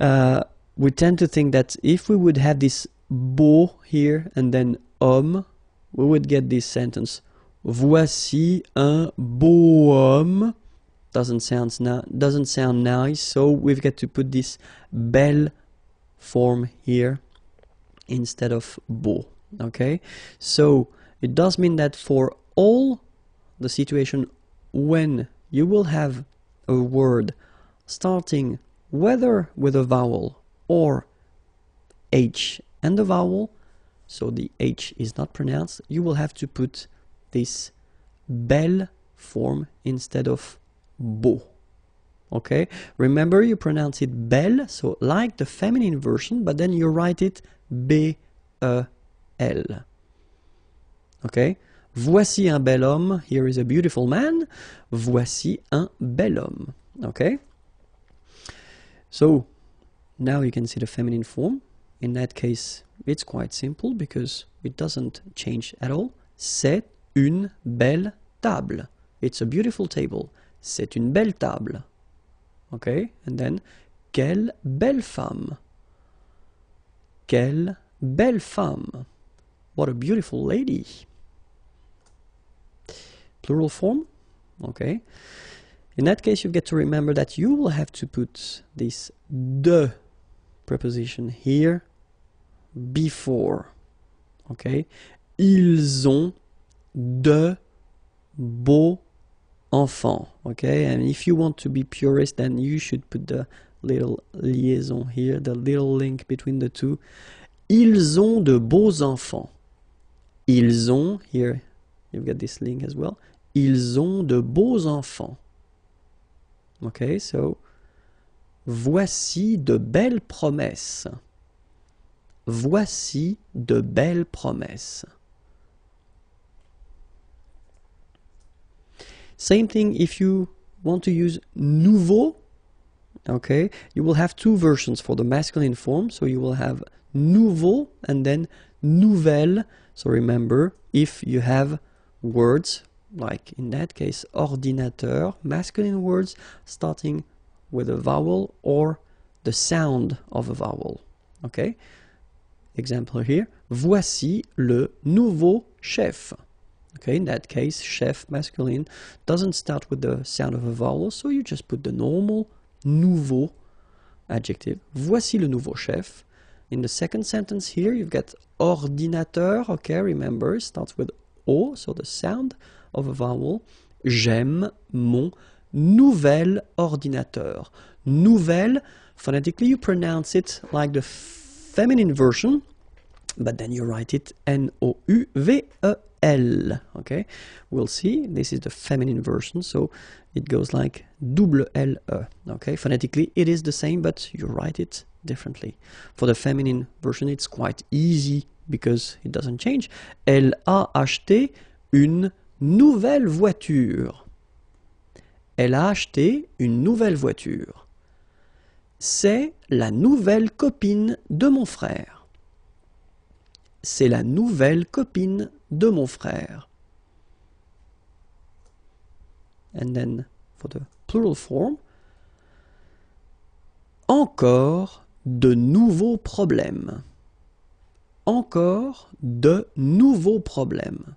we tend to think that if we would have this beau here and then homme, we would get this sentence. Voici un beau homme. Doesn't sound nice, so we've got to put this belle form here instead of beau. Okay, so it does mean that for all the situation when you will have a word starting whether with a vowel or H and the vowel, so the H is not pronounced, you will have to put this belle form instead of beau. Okay, remember you pronounce it belle, so like the feminine version, but then you write it B-E-L. Okay, voici un bel homme, here is a beautiful man, voici un bel homme. Okay, so now you can see the feminine form. in that case, it's quite simple because it doesn't change at all. C'est une belle table. It's a beautiful table. C'est une belle table. Okay, and then, quelle belle femme. Quelle belle femme. What a beautiful lady. Plural form. Okay. In that case, you get to remember that you will have to put this de preposition here before. Okay. Ils ont de beaux enfants. Okay. And if you want to be purist, then you should put the little liaison here, the little link between the two. Ils ont de beaux enfants. Ils ont, here you've got this link as well. Ils ont de beaux enfants. Okay, so voici de belles promesses. Voici de belles promesses. Same thing if you want to use nouveau. Okay, you will have two versions for the masculine form. So you will have nouveau and then nouvelle. So remember, if you have words, like in that case, ordinateur, masculine words starting with a vowel or the sound of a vowel. Okay? Example here, voici le nouveau chef. Okay, in that case, chef, masculine, doesn't start with the sound of a vowel, so you just put the normal nouveau adjective. Voici le nouveau chef. In the second sentence here, you've got ordinateur. Okay, remember, starts with O, so the sound of a vowel. J'aime mon nouvel ordinateur. Nouvelle, phonetically you pronounce it like the feminine version, but then you write it N-O-U-V-E-L. Okay, we'll see. This is the feminine version, so it goes like double L-E. Okay, phonetically it is the same, but you write it differently. For the feminine version, it's quite easy because it doesn't change. Elle a acheté une nouvelle voiture. Elle a acheté une nouvelle voiture. C'est la nouvelle copine de mon frère. C'est la nouvelle copine de mon frère. And then for the plural form, encore de nouveaux problèmes. Encore de nouveaux problèmes.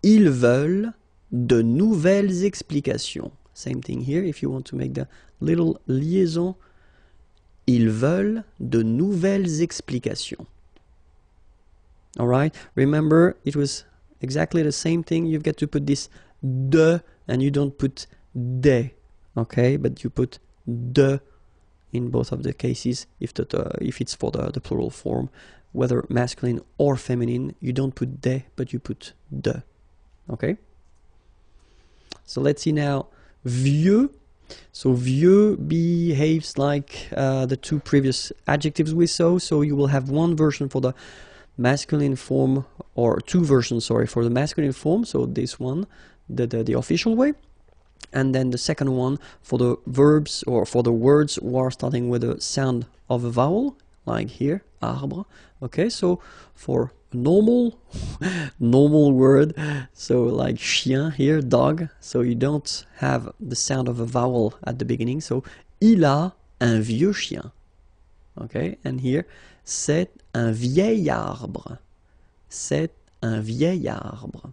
Ils veulent de nouvelles explications. Same thing here, if you want to make the little liaison. Ils veulent de nouvelles explications. Alright, remember it was exactly the same thing. You've got to put this de and you don't put des. Okay, but you put de in both of the cases if it's for the plural form, whether masculine or feminine. You don't put des, but you put de. Okay? So let's see now vieux. So vieux behaves like the two previous adjectives we saw. So you will have one version for the masculine form, or two versions, sorry, for the masculine form. So this one, the official way. And then the second one for the verbs or for the words who are starting with the sound of a vowel, like here, arbre. Okay, so for a normal word, so like chien here, dog, so you don't have the sound of a vowel at the beginning. So il a un vieux chien. Okay, and here, c'est un vieil arbre. C'est un vieil arbre.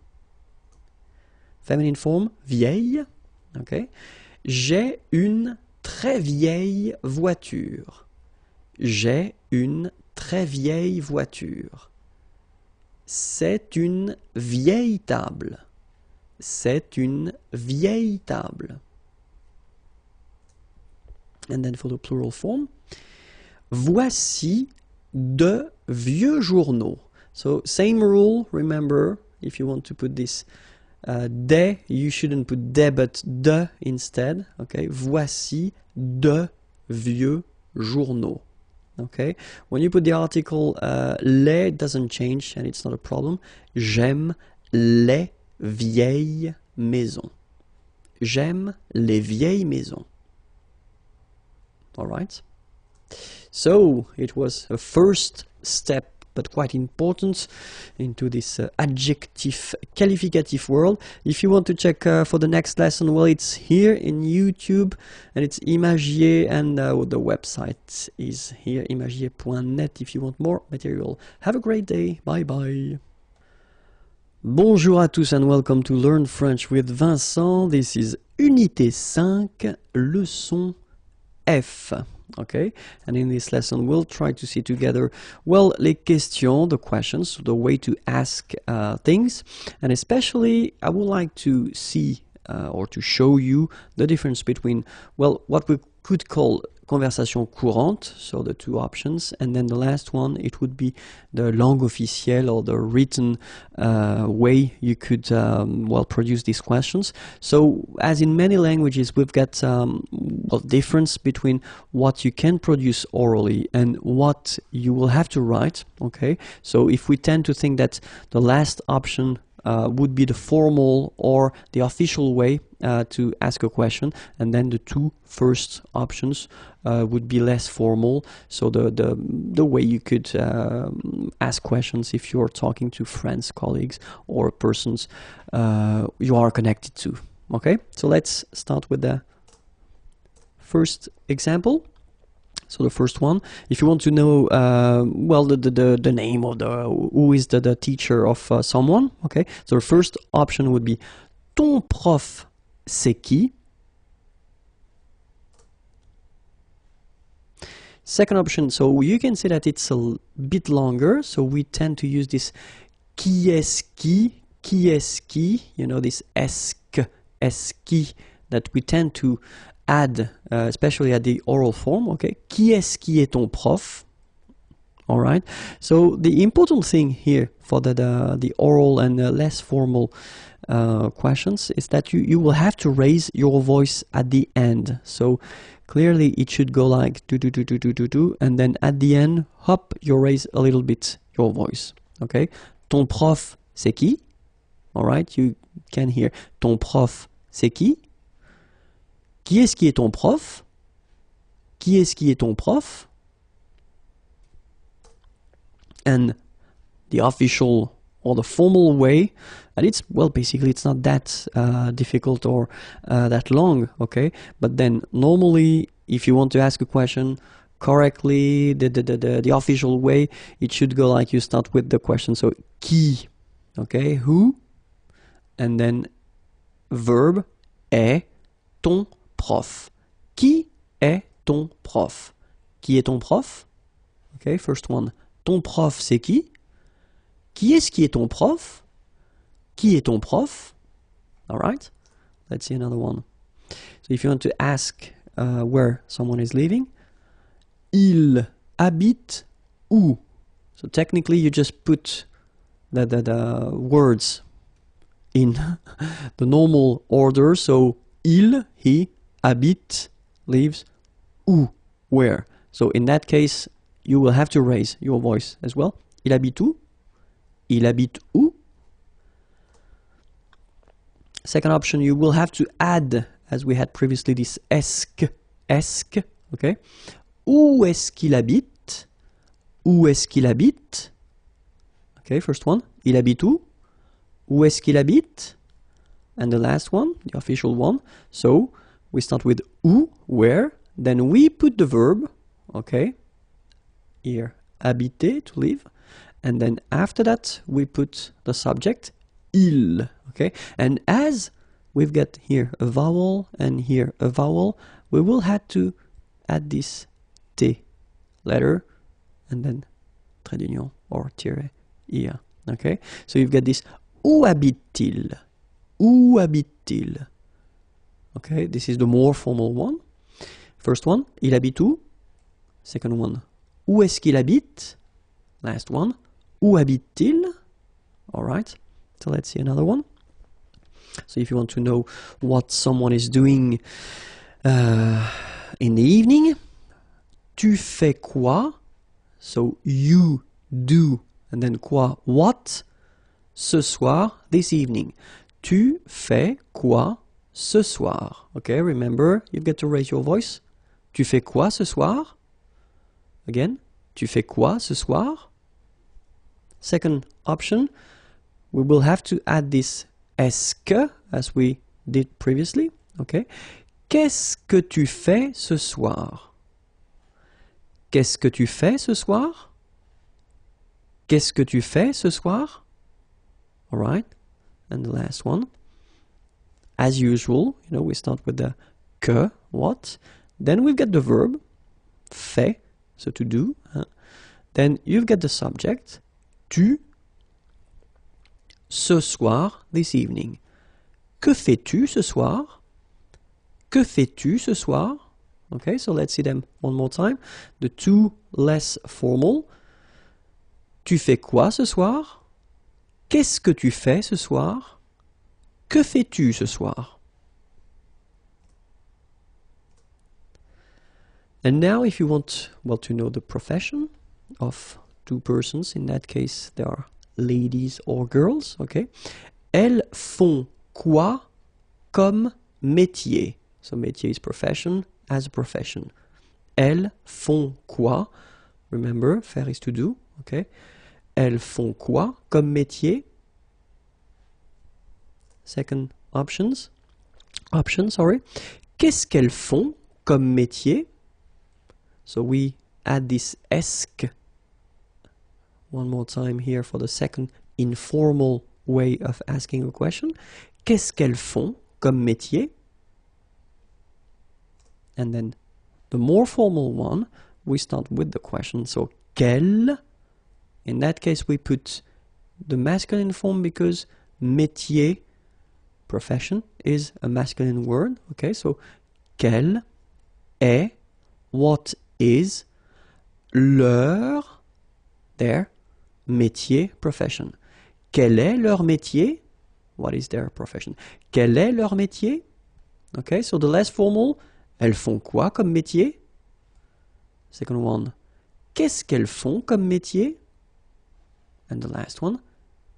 Feminine form, vieille. Okay. J'ai une très vieille voiture. J'ai une très vieille voiture. C'est une vieille table. C'est une vieille table. And then for the plural form, voici de vieux journaux. So same rule, remember, if you want to put this des, you shouldn't put des but de instead. Okay, voici de vieux journaux. Okay, when you put the article les, it doesn't change and it's not a problem. J'aime les vieilles maisons. J'aime les vieilles maisons. All right. So it was a first step, but quite important, into this adjective qualificative world. If you want to check for the next lesson, well, it's here in YouTube, and it's Imagier, and the website is here, imagier.net, if you want more material. Have a great day. Bye bye. Bonjour à tous and welcome to Learn French with Vincent. This is Unité 5, leçon F. Okay, and in this lesson we'll try to see together, well, les questions, the questions, the way to ask things, and especially I would like to see or to show you the difference between, well, what we could call conversation courante, so the two options, and then the last one, it would be the langue officielle, or the written way you could well, produce these questions. So as in many languages, we've got well, difference between what you can produce orally and what you will have to write. Okay, so if we tend to think that the last option would be the formal or the official way to ask a question, and then the two first options would be less formal, so the way you could ask questions if you're talking to friends, colleagues, or persons you are connected to. Okay, so let's start with the first example. So the first one, if you want to know, well, the name of who is the teacher of someone, okay? So the first option would be ton prof c'est qui? Second option, so you can say that it's a bit longer, so we tend to use this qui est-ce qui, you know, this est-ce qui that we tend to add, especially at the oral form, okay? Qui est ton prof? All right. So the important thing here for the oral and less formal questions is that you will have to raise your voice at the end. So clearly it should go like do do do do do do do, and then at the end, hop, you raise a little bit your voice. Okay. Ton prof c'est qui? All right. You can hear ton prof c'est qui? Qui est ton prof? Qui est ton prof? And the official or the formal way, and it's, well, basically it's not that difficult or that long, okay? But then normally, if you want to ask a question correctly, the official way, it should go like you start with the question. So qui, okay, who, and then verb est ton prof. Qui est ton prof? Qui est ton prof? Okay, first one. Ton prof, c'est qui? Qui est ton prof? Qui est ton prof? All right. Let's see another one. So if you want to ask where someone is living, il habite où? So technically you just put the words in the normal order. So il, he, habite, lives, où, where. So in that case, you will have to raise your voice as well. Il habite où? Il habite où? Second option, you will have to add, as we had previously, this esque, okay? Où est-ce qu'il habite? Où est-ce qu'il habite? Okay, first one. Il habite où? Où est-ce qu'il habite? And the last one, the official one. So we start with où, where, then we put the verb, okay? Here, habiter, to live, and then after that we put the subject, il, okay? And as we've got here a vowel and here a vowel, we will have to add this T letter and then trait d'union or tiret, ir, okay? So you've got this où habite-t-il? Où habite-t-il? Okay, this is the more formal one. First one, il habite où? Second one, où est-ce qu'il habite? Last one, où habite-t-il? All right, so let's see another one. So if you want to know what someone is doing in the evening, tu fais quoi? So you do, and then quoi? What? Ce soir, this evening. Tu fais quoi ce soir? Okay, remember, you've got to raise your voice. Tu fais quoi ce soir? Again, tu fais quoi ce soir? Second option, we will have to add this est-ce que as we did previously. Okay. Qu'est-ce que tu fais ce soir? Qu'est-ce que tu fais ce soir? Qu'est-ce que tu fais ce soir? All right. And the last one. As usual, we start with the que, what. Then we've got the verb, fait, so to do. Then you've got the subject, tu, ce soir, this evening. Que fais-tu ce soir? Que fais-tu ce soir? Okay, so let's see them one more time. The two less formal. Tu fais quoi ce soir? Qu'est-ce que tu fais ce soir? Que fais-tu ce soir? And now if you want, to know the profession of two persons, in that case they are ladies or girls, okay? Elles font quoi comme métier? So métier is profession, as a profession. Elles font quoi? Remember, faire is to do, okay? Elles font quoi comme métier? Second option, sorry. Qu'est-ce qu'elles font comme métier? So we add this esque one more time here for the second informal way of asking a question. Qu'est-ce qu'elles font comme métier? And then the more formal one, we start with the question. So quelle? In that case, we put the masculine form because métier, profession, is a masculine word. Okay, so quelle est, what is, their métier, profession. Quel est leur métier? What is their profession? Quel est leur métier? Okay, so the less formal, elles font quoi comme métier? Second one, qu'est-ce qu'elles font comme métier? And the last one,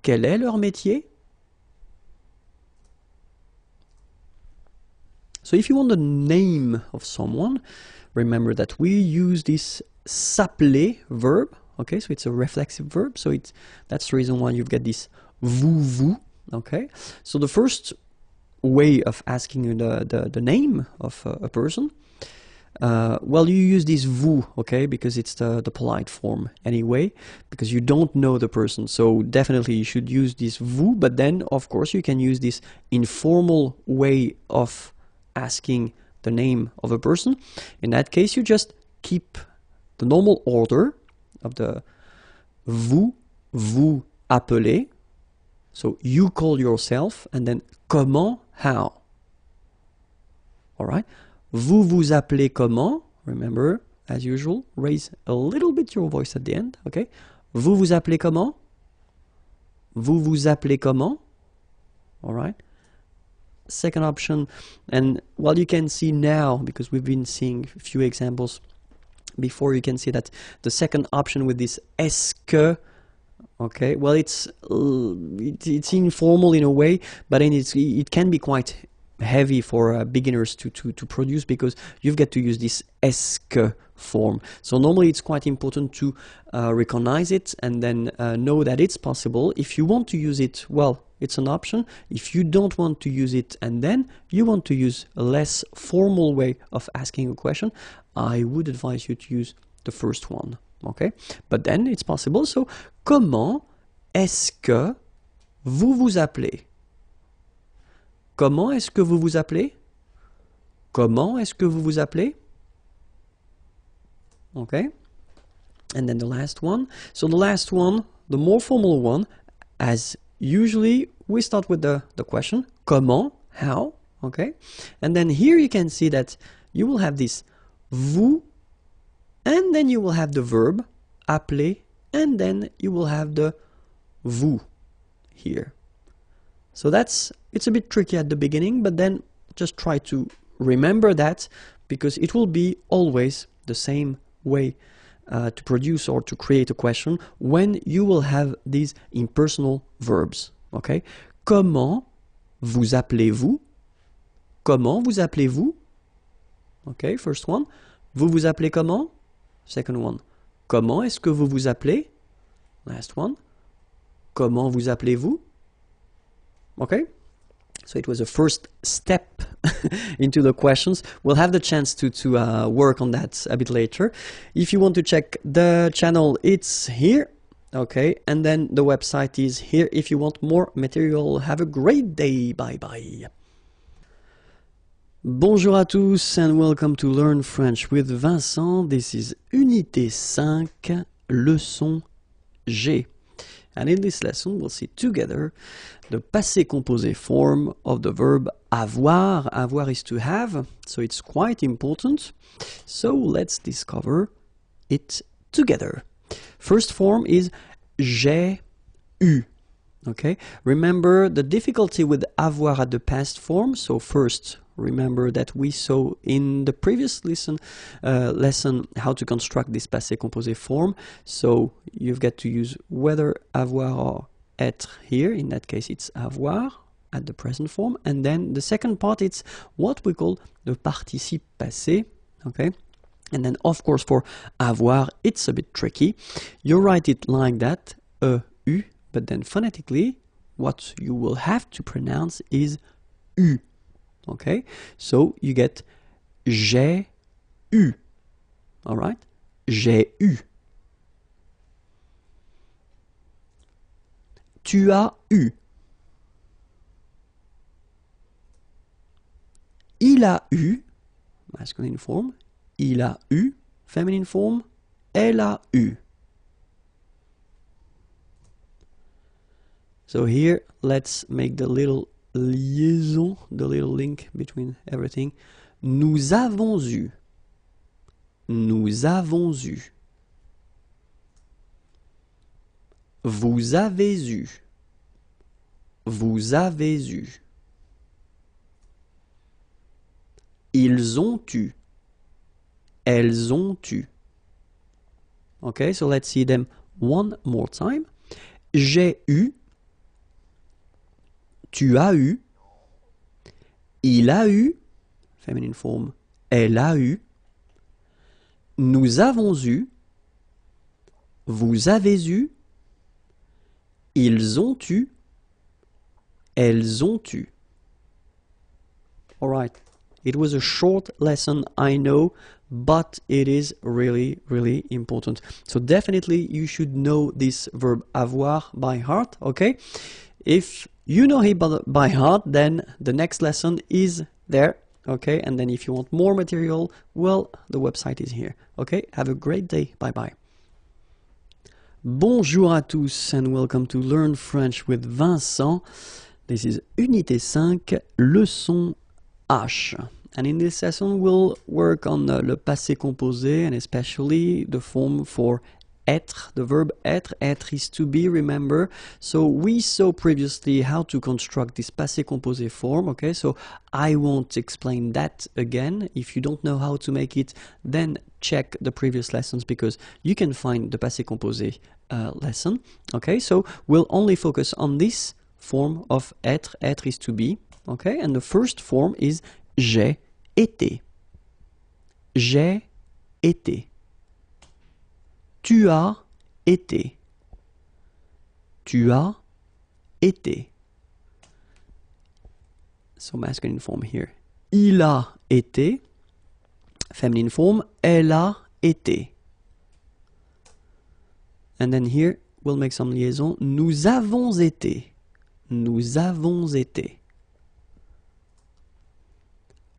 quel est leur métier? So if you want the name of someone, remember that we use this s'appeler verb. Okay, so it's a reflexive verb. So that's the reason why you've got this vous. Okay, so the first way of asking the name of a person, you use this vous, okay, because it's the polite form anyway, because you don't know the person. So definitely you should use this vous, but then of course you can use this informal way of asking the name of a person. In that case, you just keep the normal order of the vous appelez. So you call yourself, and then comment, how. All right. Vous vous appelez comment? Remember, as usual, raise a little bit your voice at the end. Okay. Vous vous appelez comment? Vous vous appelez comment? All right. Second option, and you can see now, because we've been seeing a few examples before, you can see that the second option with this est-ce que, okay, it's informal in a way, but then it can be quite heavy for beginners to produce, because you've got to use this est-ce que form. So normally it's quite important to recognize it and then know that it's possible. If you want to use it, it's an option. If you don't want to use it and then you want to use a less formal way of asking a question, I would advise you to use the first one. Okay, but then it's possible. So, comment est-ce que vous vous appelez? Comment est-ce que vous vous appelez? Comment est-ce que vous vous appelez? Okay, and then the last one. So the last one, the more formal one, as usually we start with the question, comment, how, okay? And then here you can see that you will have this vous, and then you will have the verb, appeler, and then you will have the vous here. So it's a bit tricky at the beginning, but then just try to remember that, because it will be always the same way to produce or to create a question when you will have these impersonal verbs. Okay? Comment vous appelez-vous? Comment vous appelez-vous? Okay, first one. Vous vous appelez comment? Second one. Comment est-ce que vous vous appelez? Last one. Comment vous appelez-vous? Okay? So it was a first step into the questions. We'll have the chance to work on that a bit later. If you want to check the channel, it's here. Okay, and then the website is here if you want more material. Have a great day. Bye bye. Bonjour à tous and welcome to Learn French with Vincent. This is Unité 5, leçon G. And in this lesson, we'll see together the passé composé form of the verb avoir. Avoir is to have, so it's quite important. So let's discover it together. First form is j'ai eu. Okay, remember the difficulty with avoir at the past form. So first, remember that we saw in the previous lesson how to construct this passé composé form. So you've got to use whether, avoir, or être here. In that case, it's avoir at the present form. And then the second part, it's what we call the participe passé. Okay. And then, of course, for avoir, it's a bit tricky. You write it like that, eu, but then phonetically, what you will have to pronounce is u. Okay, so you get j'ai eu. All right, j'ai eu. Tu as eu. Il a eu, masculine form. Il a eu, feminine form. Elle a eu. So here, let's make the little liaison, the little link between everything. Nous avons eu. Nous avons eu. Vous avez eu. Vous avez eu. Ils ont eu. Elles ont eu. Okay, so let's see them one more time. J'ai eu. Tu as eu. Il a eu. Feminine form. Elle a eu. Nous avons eu. Vous avez eu. Ils ont eu. Elles ont eu. All right. It was a short lesson, I know, but it is really, really important. So definitely you should know this verb avoir by heart, okay? If you know it by heart, then the next lesson is there, okay? And then if you want more material, well, the website is here, okay? Have a great day. Bye-bye. Bonjour à tous and welcome to Learn French with Vincent. This is Unité 5, leçon H. And in this lesson, we'll work on le passé composé and especially the form for être, the verb être. Être is to be, remember. So we saw previously how to construct this passé composé form, okay? So I won't explain that again. If you don't know how to make it, then check the previous lessons because you can find the passé composé lesson, okay? So we'll only focus on this form of être. Être is to be, okay? And the first form is j'ai été. J'ai été. Tu as été. Tu as été. So masculine form here. Il a été. Feminine form. Elle a été. And then here, we'll make some liaison. Nous avons été. Nous avons été.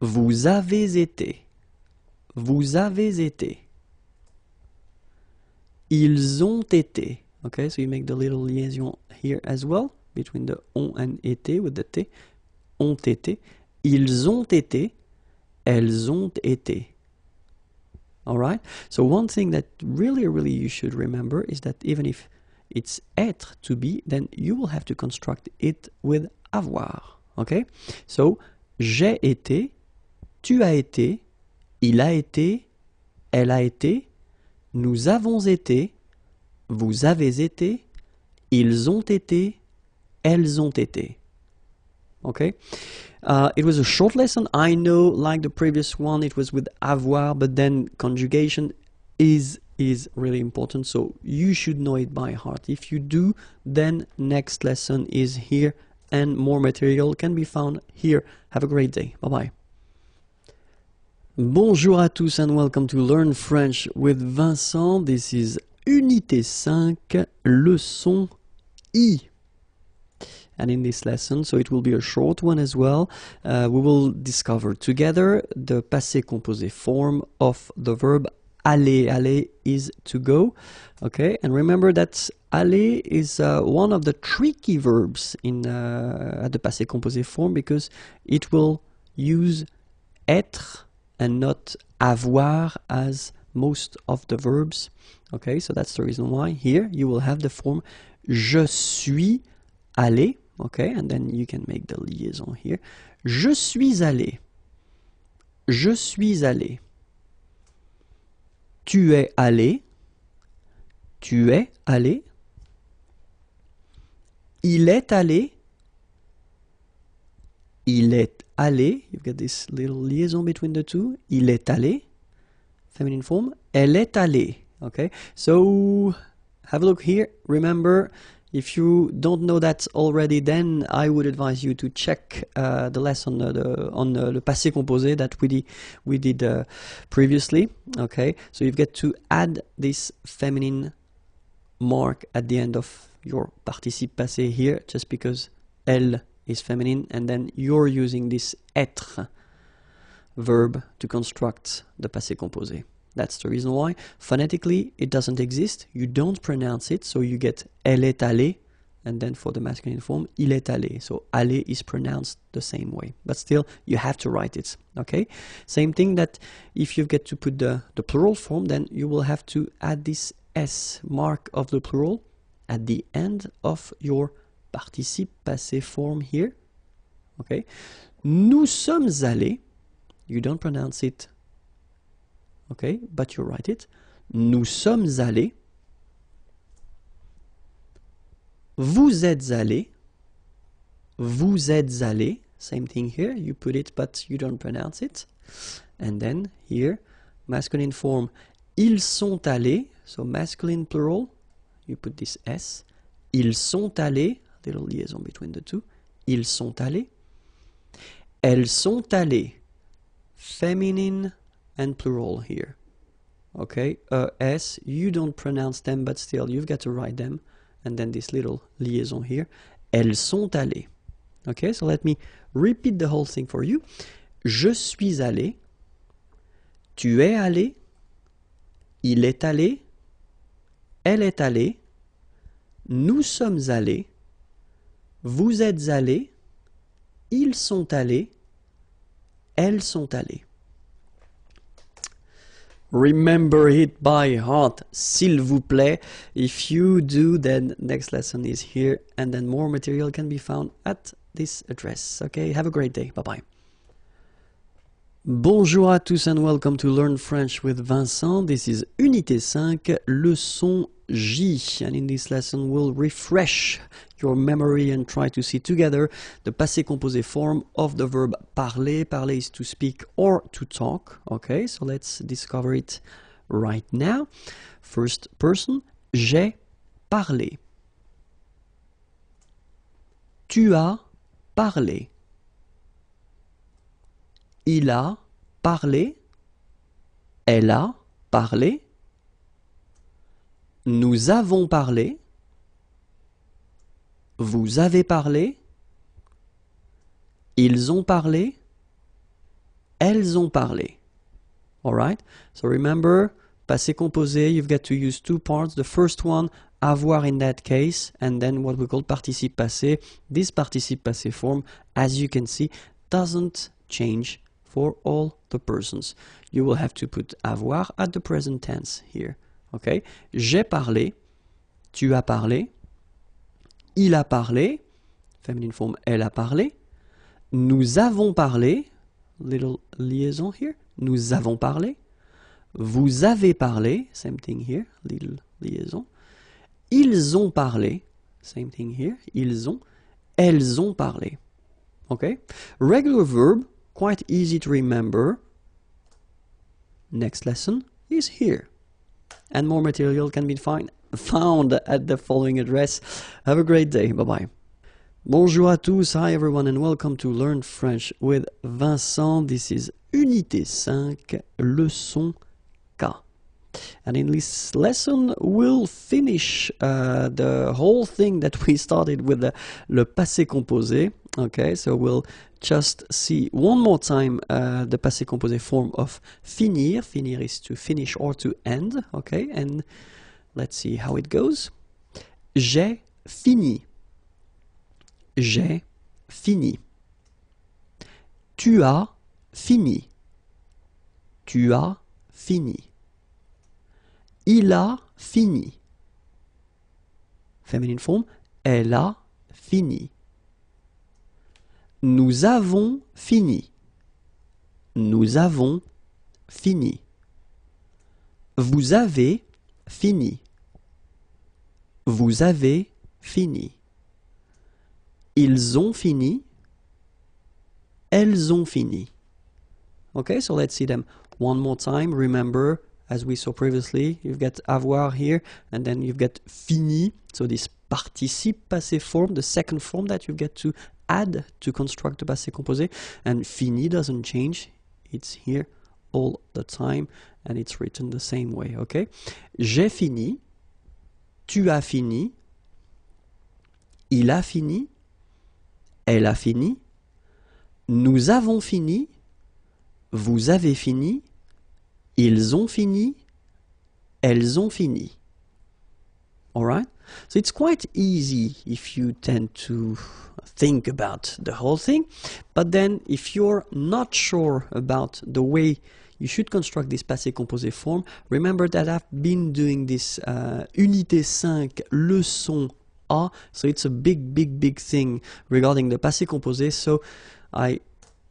Vous avez été. Vous avez été. Ils ont été. Okay, so you make the little liaison here as well between the on and été with the t. Ont été. Ils ont été. Elles ont été. All right. So one thing that really you should remember is that even if it's être to be, then you will have to construct it with avoir. Okay. So j'ai été. Tu as été, il a été, elle a été, nous avons été, vous avez été, ils ont été, elles ont été. Okay? It was a short lesson. I know, like the previous one, it was with avoir, but then conjugation is is really important, so you should know it by heart. If you do, then next lesson is here and more material can be found here. Have a great day. Bye bye. Bonjour à tous and welcome to Learn French with Vincent. This is Unité 5, leçon I. And in this lesson, so it will be a short one as well, we will discover together the passé composé form of the verb aller. Aller is to go, okay? And remember that aller is one of the tricky verbs in at the passé composé form because it will use être and not avoir as most of the verbs, okay? So that's the reason why here you will have the form je suis allé. Okay, and then you can make the liaison here. Je suis allé. Je suis allé. Tu es allé. Tu es allé. Il est allé. Il est allé. You've got this little liaison between the two. Il est allé. Feminine form. Elle est allée. Okay, so have a look here. Remember, if you don't know that already, then I would advise you to check the lesson on le passé composé that we did previously. Okay, so you've got to add this feminine mark at the end of your participe passé here, just because elle is feminine, and then you're using this être verb to construct the passé composé. That's the reason why. Phonetically, it doesn't exist. You don't pronounce it, so you get elle est allée, and then for the masculine form, il est allé. So aller is pronounced the same way, but still you have to write it, okay? Same thing that if you get to put the plural form, then you will have to add this S mark of the plural at the end of your participe passé form here, okay? Nous sommes allés. You don't pronounce it, okay, but you write it. Nous sommes allés. Vous êtes allés. Vous êtes allés. Same thing here. You put it, but you don't pronounce it. And then here, masculine form. Ils sont allés. So masculine plural. You put this S. Ils sont allés. Little liaison between the two. Ils sont allés. Elles sont allées. Feminine and plural here. Okay, S, you don't pronounce them, but still you've got to write them. And then this little liaison here. Elles sont allées. Okay, so let me repeat the whole thing for you. Je suis allé. Tu es allé. Il est allé. Elle est allée. Nous sommes allés. Vous êtes allés. Ils sont allés. Elles sont allées. Remember it by heart, s'il vous plaît. If you do, then next lesson is here, and then more material can be found at this address. Okay, have a great day. Bye-bye. Bonjour à tous and welcome to Learn French with Vincent. This is Unité 5, leçon J. And in this lesson, we'll refresh your memory and try to see together the passé composé form of the verb parler. Parler is to speak or to talk. Okay, so let's discover it right now. First person, j'ai parlé. Tu as parlé. Il a parlé. Elle a parlé. Nous avons parlé. Vous avez parlé. Ils ont parlé. Elles ont parlé. Alright? So remember, passé composé, you've got to use two parts. The first one, avoir in that case, and then what we call participe passé. This participe passé form, as you can see, doesn't change for all the persons. You will have to put avoir at the present tense here. Okay? J'ai parlé. Tu as parlé. Il a parlé. Feminine form, elle a parlé. Nous avons parlé. Little liaison here. Nous avons parlé. Vous avez parlé. Same thing here. Little liaison. Ils ont parlé. Same thing here. Ils ont. Elles ont parlé. Okay? Regular verb. Quite easy to remember. Next lesson is here. and more material can be found at the following address. Have a great day. Bye-bye. Bonjour à tous. Hi everyone and welcome to Learn French with Vincent. This is Unité 5, leçon K. And in this lesson, we'll finish the whole thing that we started with le passé composé. Okay, so we'll just see one more time the passé composé form of finir. Finir is to finish or to end. Okay, and let's see how it goes. J'ai fini. J'ai fini. Tu as fini. Tu as fini. Il a fini. Feminine form. Elle a fini. Nous avons fini. Nous avons fini. Vous avez fini. Vous avez fini. Ils ont fini. Elles ont fini. Okay, so let's see them one more time. Remember, as we saw previously, you've got avoir here, and then you've got fini. So this participe passé form, the second form that you get to add to construct the passé composé. And fini doesn't change. It's here all the time, and it's written the same way, okay? J'ai fini. Tu as fini. Il a fini. Elle a fini. Nous avons fini. Vous avez fini. Ils ont fini. Elles ont fini. Alright? So it's quite easy if you tend to think about the whole thing. But then if you're not sure about the way you should construct this passé composé form, remember that I've been doing this Unité 5 leçon A. So it's a big thing regarding the passé composé. So I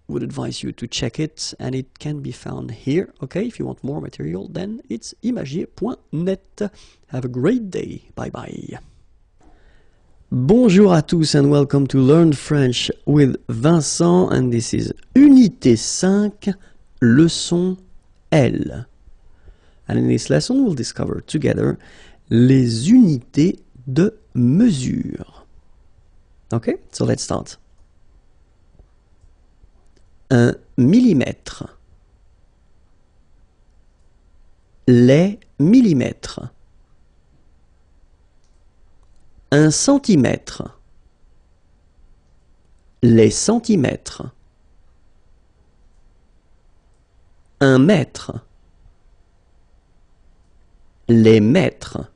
would advise you to check it, and it can be found here. Okay, if you want more material, then it's imagier.net. Have a great day. Bye bye. Bonjour à tous and welcome to Learn French with Vincent, and this is Unité 5, leçon L. And in this lesson, we'll discover together les unités de mesure. Okay, so let's start. 1 millimètre. Les millimètres. 1 centimètre. Les centimètres. 1 mètre. Les mètres.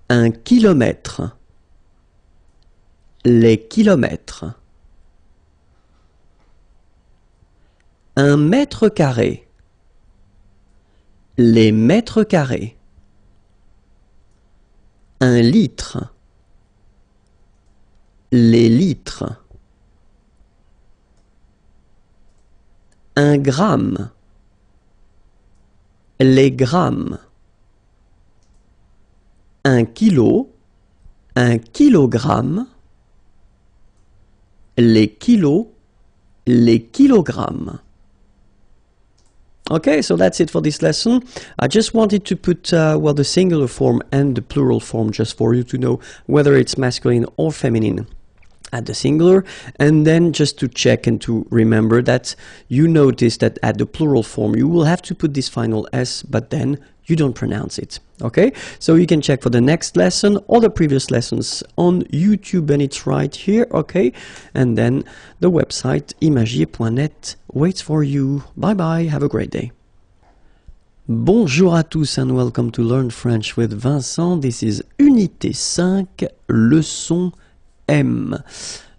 1 kilomètre. Les kilomètres. 1 mètre carré. Les mètres carrés. 1 litre. Les litres. 1 gramme. Les grammes. 1 kilo. 1 kilogramme. Les kilos. Les kilogrammes. Okay, so that's it for this lesson. I just wanted to put well, the singular form and the plural form just for you to know whether it's masculine or feminine at the singular, and then just to check and to remember that you notice that at the plural form you will have to put this final S, but then you don't pronounce it. Okay, so you can check for the next lesson or the previous lessons on YouTube, and it's right here. Okay, and then the website imagier.net waits for you. Bye bye, have a great day. Bonjour à tous and welcome to Learn French with Vincent. This is Unité 5, leçon M.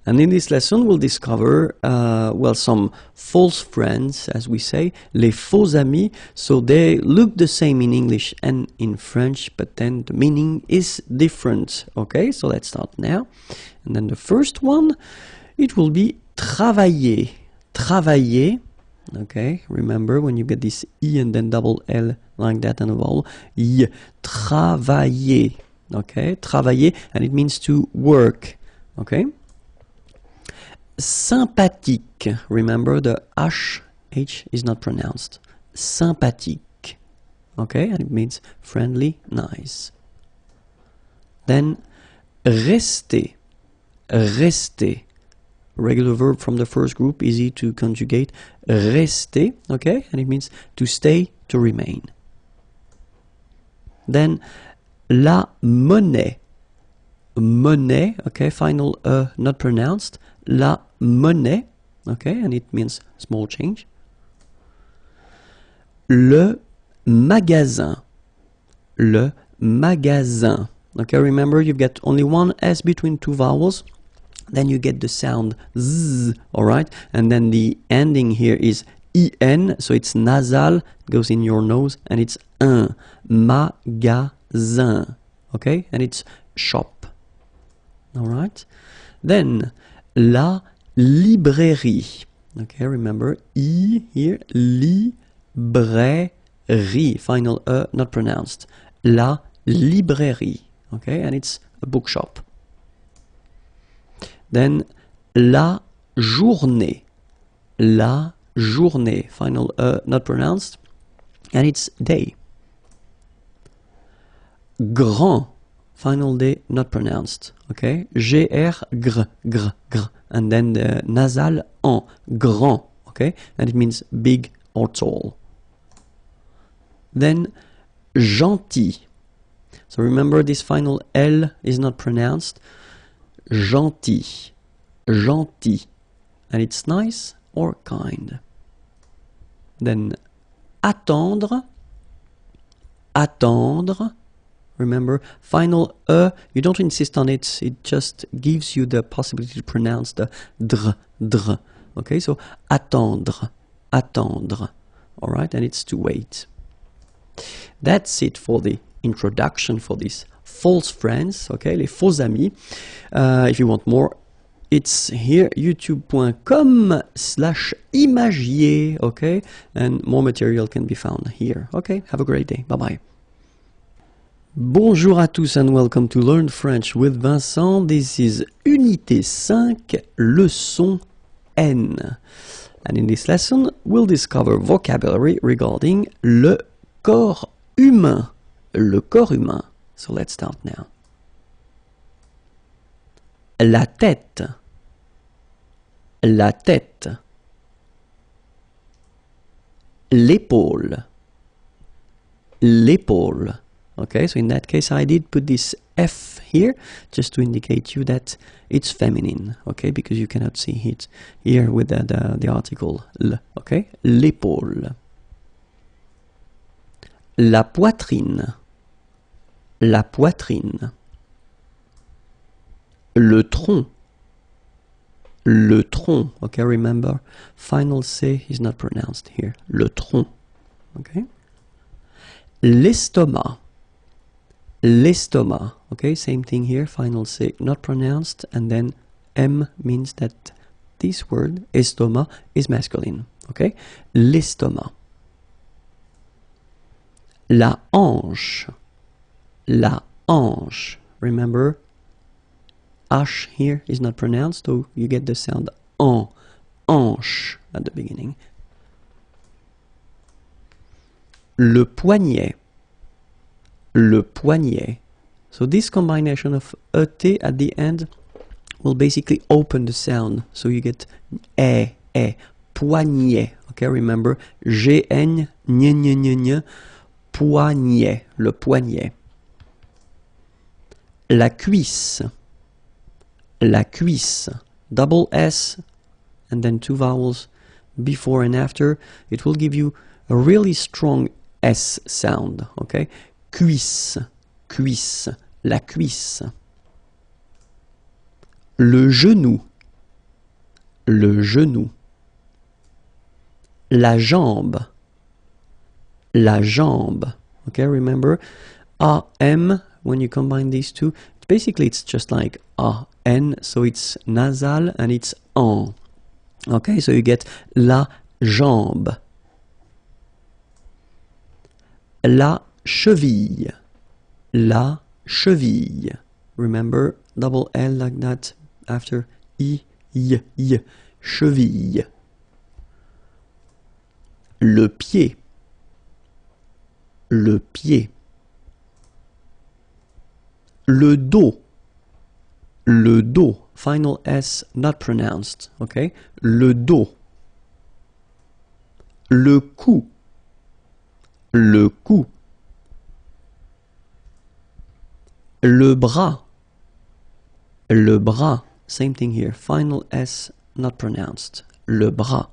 And in this lesson, we'll discover, well, some false friends, as we say, les faux amis. So they look the same in English and in French, but then the meaning is different. Okay, so let's start now. And then the first one, it will be travailler. Travailler. Okay, remember when you get this I and then double L like that and a vowel. I. Travailler. Okay, travailler, and it means to work. Okay. Sympathique. Remember the H is not pronounced. Sympathique. okay, and it means friendly, nice. Then rester, rester, regular verb from the first group, easy to conjugate, rester, okay, and it means to stay, to remain. Then la monnaie, monnaie, okay, final not pronounced, la monnaie, okay, and it means small change. Le magasin, le magasin, okay, remember you've got only one S between two vowels, then you get the sound Z, alright, and then the ending here is IN, so it's nasal, goes in your nose, and it's un, magasin, okay, and it's shop, alright. Then la librairie, okay, remember I here, librairie, final not pronounced, la librairie, okay, and it's a bookshop. Then la journée, final not pronounced, and it's day. Grand, final day not pronounced, okay, gr, gr, and then the nasal en, grand, okay, and it means big or tall. Then gentil, so remember this final L is not pronounced, gentil, gentil, and it's nice or kind. Then attendre, attendre, remember final you don't insist on it, it just gives you the possibility to pronounce the dr, dr, okay, so attendre, attendre, alright, and it's to wait. That's it for the introduction for these false friends, okay, les faux amis. If you want more, it's here, youtube.com/imagier, okay, and more material can be found here. Okay, have a great day, bye bye. Bonjour à tous and welcome to Learn French with Vincent. This is Unité 5, leçon N. And in this lesson, we'll discover vocabulary regarding le corps humain. Le corps humain. So let's start now. La tête. La tête. L'épaule. L'épaule. Okay, so in that case I did put this F here just to indicate you that it's feminine, okay, because you cannot see it here with the article L, okay, l'épaule. La poitrine. La poitrine. Le tronc. Le tronc, okay, remember, final C is not pronounced here. Le tronc, okay. L'estomac. L'estomac, okay, same thing here, final C not pronounced, and then M means that this word, estomac, is masculine, okay. L'estomac. La hanche. La hanche. Remember, H here is not pronounced, so you get the sound en, hanche at the beginning. Le poignet. Le poignet. So this combination of ET at the end will basically open the sound, so you get poignet. Okay, remember, GN, poignet, le poignet. La cuisse. La cuisse. Double S and then two vowels before and after. It will give you a really strong S sound, okay? Cuisse, cuisse, la cuisse. Le genou. Le genou. La jambe. La jambe. Okay, remember, AM, when you combine these two, basically it's just like AN, so it's nasal and it's en. Okay, so you get la jambe. La cheville. La cheville. Remember, double L like that after I, y. Cheville. Le pied. le pied. Le dos. Le dos. Final S not pronounced. Okay? Le dos. Le cou. Le cou. Le bras. Le bras. Same thing here. Final S not pronounced. Le bras.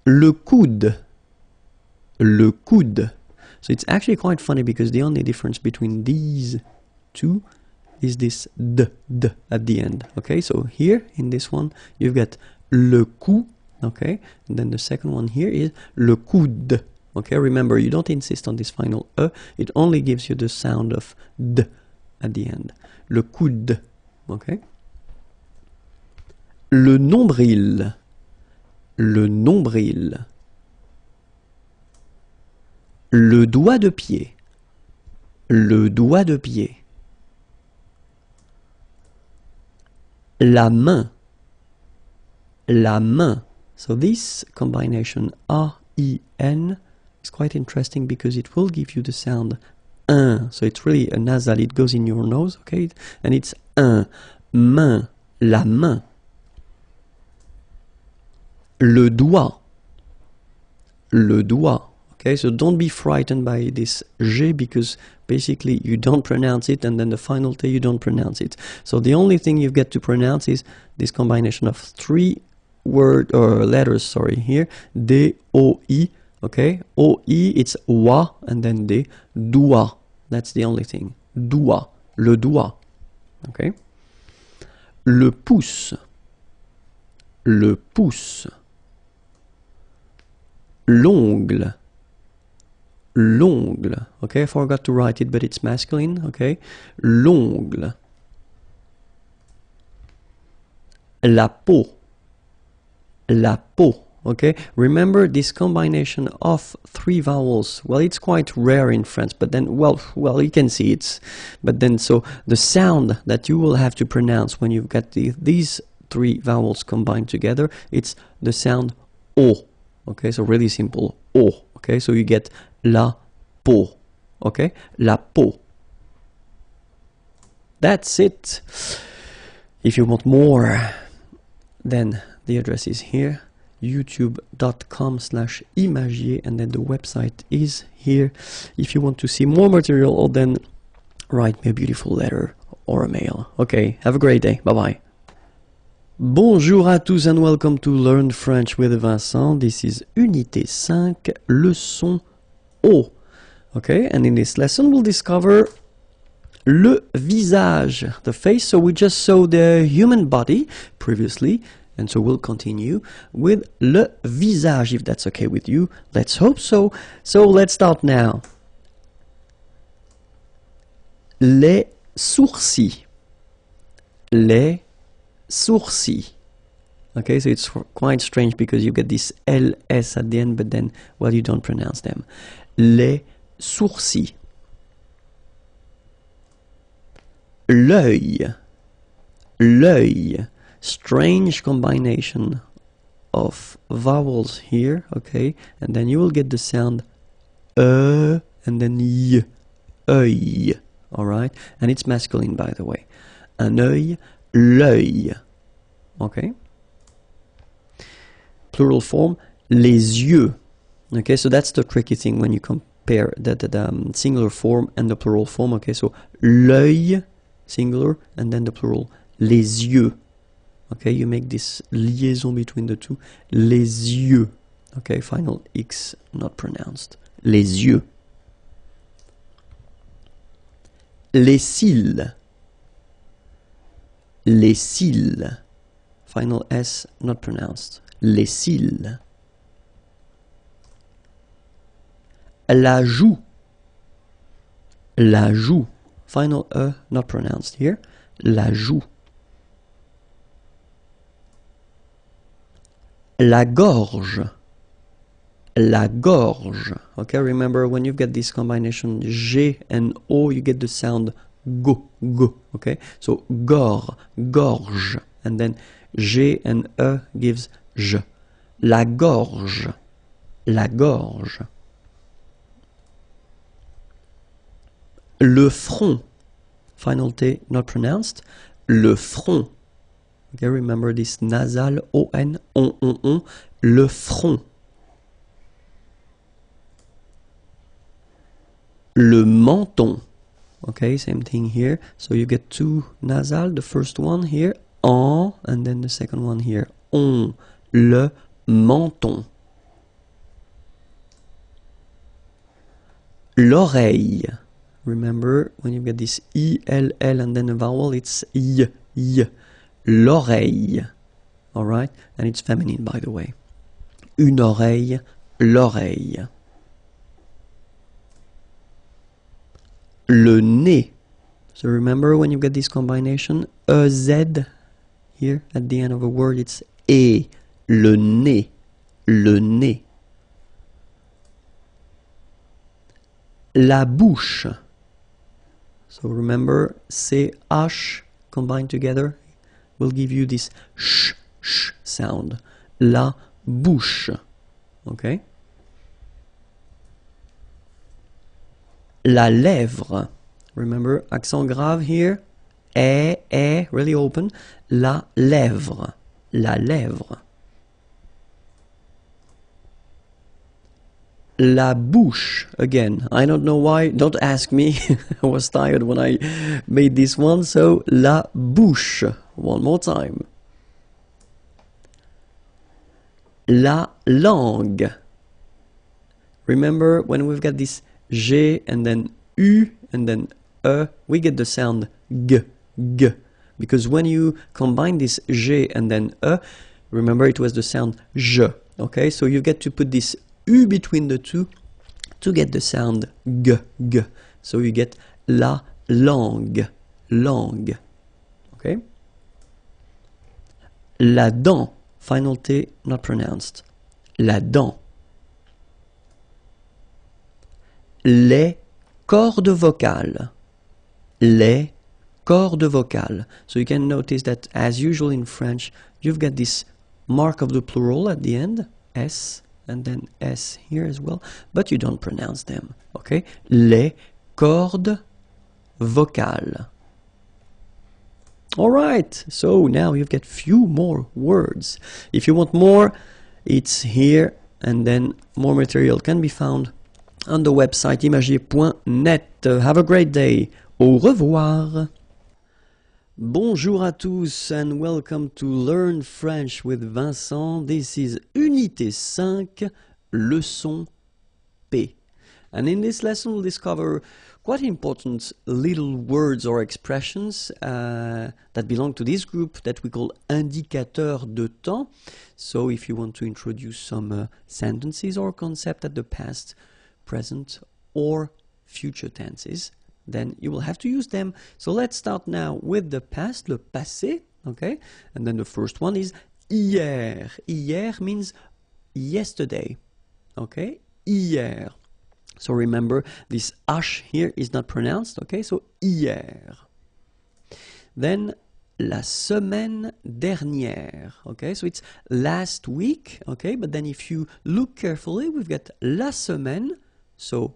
Le coude. Le coude. So it's actually quite funny because the only difference between these two is this d at the end. Okay, so here in this one you've got le cou, okay, and then the second one here is le coude. Okay, remember you don't insist on this final e, it only gives you the sound of d at the end. Le coude, okay. Le nombril. Le nombril. Le doigt de pied. Le doigt de pied. La main. La main. So this combination R-E-N is quite interesting because it will give you the sound un. So it's really a nasal, it goes in your nose, okay? And it's un. Main. La main. Le doigt. Le doigt. Okay, so don't be frightened by this G because basically you don't pronounce it and then the final T you don't pronounce it. So the only thing you've got to pronounce is this combination of three letters, sorry, here. D, O, I, okay? O, I, it's wa and then D, doigt. That's the only thing. Doigt. Le doigt. Okay? Le pouce. Le pouce. L'ongle. L'ongle. Okay, I forgot to write it, but it's masculine. Okay, l'ongle. La peau. La peau. Okay, remember this combination of three vowels. Well, it's quite rare in French, but then, well, you can see it's. But then, so the sound that you will have to pronounce when you've got these three vowels combined together, it's the sound O. Okay, so really simple. O. Okay, so you get la peau. Okay, la peau. That's it. If you want more, then the address is here, youtube.com/imagier, and then the website is here. If you want to see more material, then write me a beautiful letter or a mail. Okay, have a great day. Bye-bye. Bonjour à tous and welcome to Learn French with Vincent. This is Unité 5, leçon O. Okay, and in this lesson we'll discover le visage, the face. So we just saw the human body previously, and so we'll continue with le visage, if that's okay with you. Let's hope so. So let's start now. Les sourcils. Les sourcils. Okay, so it's quite strange because you get this LS at the end, but then, well, you don't pronounce them. Les sourcils. L'œil. L'œil. Strange combination of vowels here, okay, and then you will get the sound and then y. Œil. Alright, and it's masculine, by the way. Un œil, l'œil. Okay. Plural form, les yeux. Okay, so that's the tricky thing when you compare the singular form and the plural form. Okay, so l'œil, singular, and then the plural, les yeux. Okay, you make this liaison between the two. Les yeux. Okay, final X not pronounced. Les yeux. Les cils. Les cils. Final S not pronounced. Les cils. La joue. La joue. Final E not pronounced here. La joue. La gorge. La gorge. Okay, remember when you get this combination G and O, you get the sound go, go. Okay, so gorge. And then G and E gives J. La gorge. La gorge. Le front. Final T not pronounced. Le front. Okay, remember this nasal on, on. Le front. Le menton. Okay, same thing here. So you get two nasal. The first one here, en, and then the second one here, on. Le menton. L'oreille. Remember, when you get this I, L, L, and then a vowel, it's I, I. L'oreille. Alright? And it's feminine, by the way. Une oreille, l'oreille. Le nez. So remember when you get this combination, a Z here at the end of a word, it's E. Le nez. Le nez. La bouche. So remember, CH combined together will give you this sh sound. La bouche. Okay? La lèvre. Remember, accent grave here. Really open. La lèvre. La lèvre. La bouche. Again, I don't know why. Don't ask me. I was tired when I made this one. So, la bouche. One more time. La langue. Remember, when we've got this G and then U and then E, we get the sound G, G. Because when you combine this G and then E, remember it was the sound J. Okay, so you get to put this U between the two to get the sound G, G. So you get la langue, langue. Okay? La dent, final T not pronounced. La dent. Les cordes vocales. Les cordes vocales. So you can notice that as usual in French, you've got this mark of the plural at the end, S, and then S here as well, but you don't pronounce them, okay? Les cordes vocales. All right, so now you've got few more words. If you want more, it's here, and then more material can be found on the website imagier.net. Have a great day. Au revoir. Bonjour à tous and welcome to Learn French with Vincent. This is Unité 5, Leçon P. And in this lesson we'll discover quite important little words or expressions that belong to this group that we call indicateurs de temps. So if you want to introduce some sentences or concept at the past, present or future tenses, then you will have to use them. So let's start now with the past, le passé, okay? And then the first one is hier. Hier means yesterday, okay? Hier. So remember, this H here is not pronounced, okay? So hier. Then la semaine dernière, okay? So it's last week, okay? But then if you look carefully, we've got la semaine, so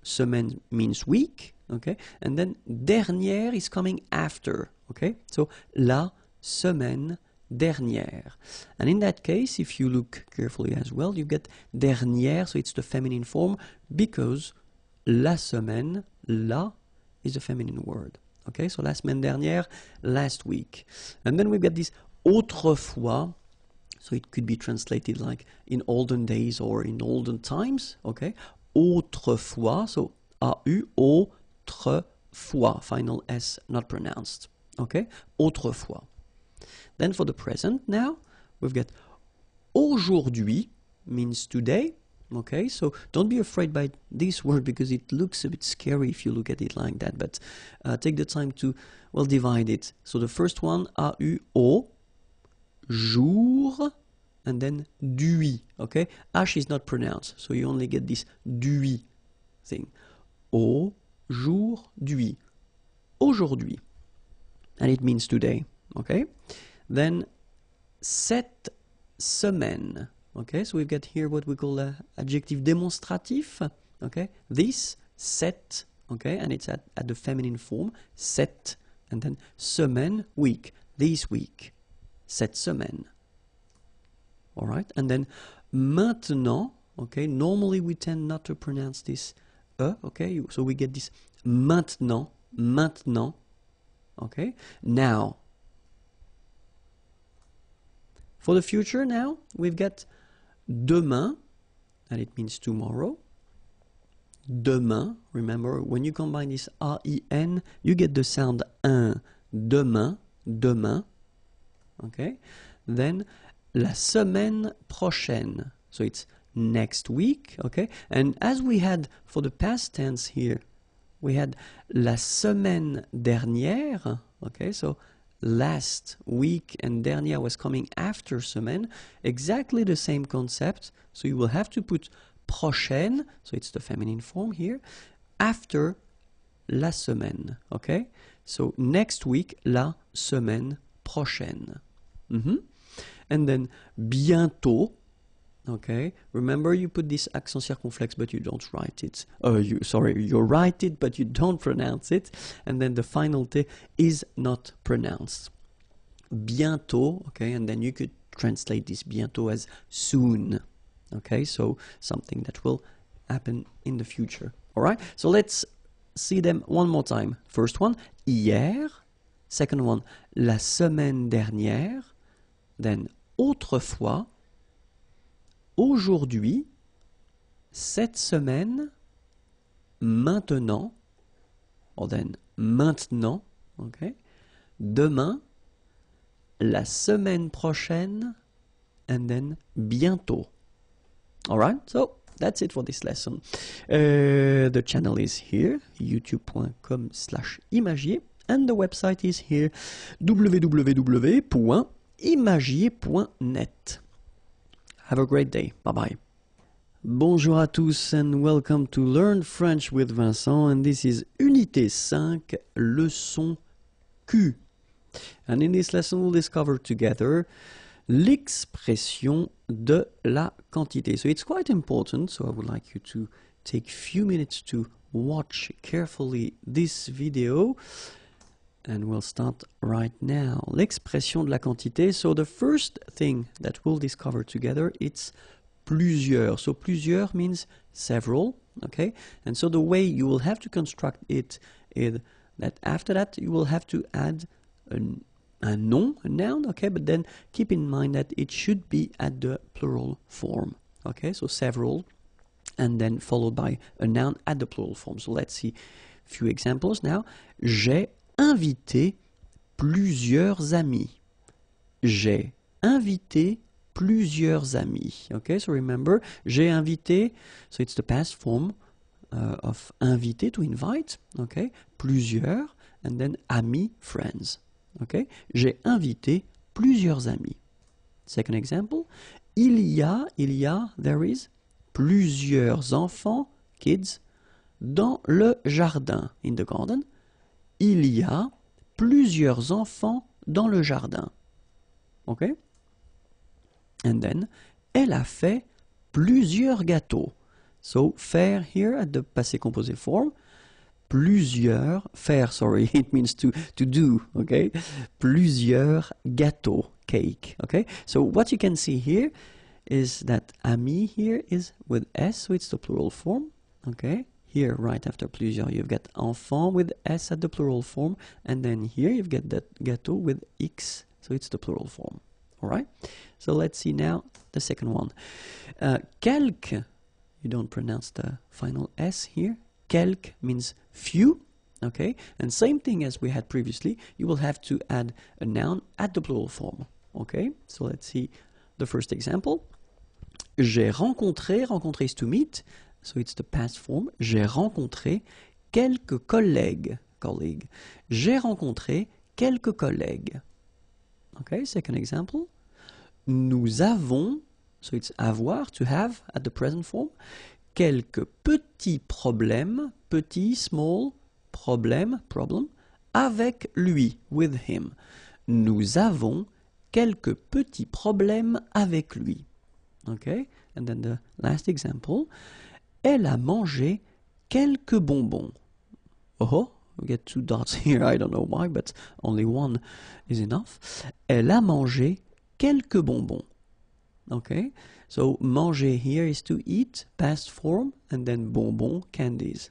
semaine means week, okay? And then dernière is coming after, okay? So la semaine dernière. And in that case, if you look carefully as well, you get dernière, so it's the feminine form, because la semaine, la is a feminine word. Okay, so la semaine dernière, last week. And then we've got this autrefois, so it could be translated like in olden days or in olden times, okay? Autrefois, so A-U, autrefois, final S not pronounced, okay? Autrefois. Then for the present now, we've got aujourd'hui, means today, okay? So don't be afraid by this word because it looks a bit scary if you look at it like that, but take the time to, well, divide it. So the first one, A-U-O, jour, and then d'hui, okay? H is not pronounced, so you only get this d'hui thing. Aujourd'hui. Aujourd'hui. And it means today, okay? Then, cette semaine, okay? So we've got here what we call adjective démonstratif, okay? This, cette, okay, and it's at the feminine form, cette, and then semaine, week, this week, cette semaine. All right, and then maintenant, okay, normally we tend not to pronounce this okay, so we get this maintenant, maintenant, okay, now. For the future now, we've got demain, and it means tomorrow. Demain, remember, when you combine this R-I-N, you get the sound un. Demain, demain, okay. Then, la semaine prochaine, so it's next week, okay. And as we had for the past tense here, we had la semaine dernière, okay, so last week, and dernière was coming after semaine, exactly the same concept, so you will have to put prochaine, so it's the feminine form here, after la semaine, okay? So next week, la semaine prochaine. And then bientôt, okay? Remember, you put this accent circonflexe, but you don't write it. You write it, but you don't pronounce it. And then the final T is not pronounced. Bientôt, okay? And then you could translate this bientôt as soon. Okay, so something that will happen in the future. All right, so let's see them one more time. First one, hier. Second one, la semaine dernière. Then, autrefois. Aujourd'hui. Cette semaine. Maintenant. Or then, maintenant. Okay. Demain. La semaine prochaine. And then, bientôt. Alright, so that's it for this lesson. The channel is here, youtube.com/imagier, and the website is here, www.imagier.net. Have a great day. Bye-bye. Bonjour à tous and welcome to Learn French with Vincent, and this is Unité 5, Leçon Q. And in this lesson we'll discover together l'expression de la quantité. So it's quite important, so I would like you to take a few minutes to watch carefully this video, and we'll start right now. L'expression de la quantité. So the first thing that we'll discover together, it's plusieurs. So plusieurs means several, okay? And so the way you will have to construct it is that after that you will have to add a noun, okay, but then keep in mind that it should be at the plural form, okay, so several, and then followed by a noun at the plural form. So let's see a few examples now. J'ai invité plusieurs amis. J'ai invité plusieurs amis, okay, so remember, j'ai invité, so it's the past form of inviter, to invite, okay, plusieurs, and then amis, friends. Okay, j'ai invité plusieurs amis. Second example, il y a, there is, plusieurs enfants, kids, dans le jardin, in the garden. Il y a plusieurs enfants dans le jardin. Okay? And then, elle a fait plusieurs gâteaux. So, faire here at the passé composé form. Plusieurs, faire, sorry, it means to do, okay? Plusieurs gâteaux, cake, okay? So what you can see here is that ami here is with S, so it's the plural form, okay? Here, right after plusieurs, you've got enfant with S at the plural form, and then here you've got that gâteau with X, so it's the plural form, all right? So let's see now the second one. Quelques, you don't pronounce the final S here. Quelques means few, okay? And same thing as we had previously, you will have to add a noun at the plural form, okay? So let's see the first example. J'ai rencontré, rencontrer is to meet, so it's the past form. J'ai rencontré quelques collègues, colleague. J'ai rencontré quelques collègues. Okay, second example. Nous avons, so it's avoir, to have at the present form. Quelques petits problèmes, petit, small, problème, problem, avec lui, with him. Nous avons quelques petits problèmes avec lui. Okay, and then the last example. Elle a mangé quelques bonbons. Oh, we get 2 dots here. I don't know why, but only one is enough. Elle a mangé quelques bonbons. Okay, so manger here is to eat, past form, and then bonbon, candies.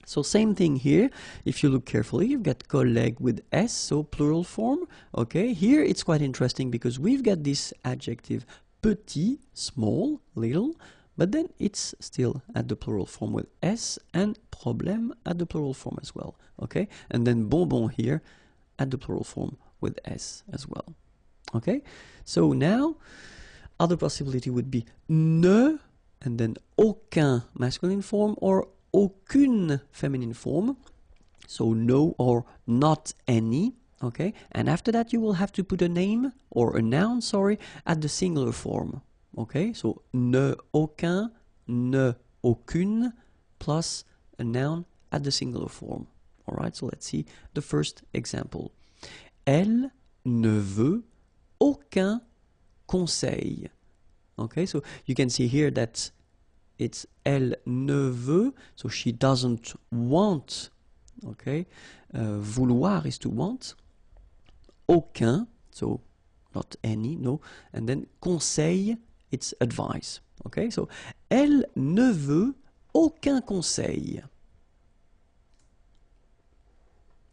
So same thing here. If you look carefully, you've got collègue with S, so plural form. Okay, here it's quite interesting because we've got this adjective petit, small, little, but then it's still at the plural form with S, and problème at the plural form as well. Okay, and then bonbon here at the plural form with S as well. Okay, so now other possibility would be ne, and then aucun masculine form, or aucune feminine form. So no or not any. Okay, and after that you will have to put a name or a noun, sorry, at the singular form. Okay, so ne aucun, ne aucune, plus a noun at the singular form. Alright, so let's see the first example. Elle ne veut aucun conseil. Okay, so you can see here that it's elle ne veut, so she doesn't want. Okay, vouloir is to want. Aucun, so not any, no, and then conseil, it's advice. Okay, so elle ne veut aucun conseil.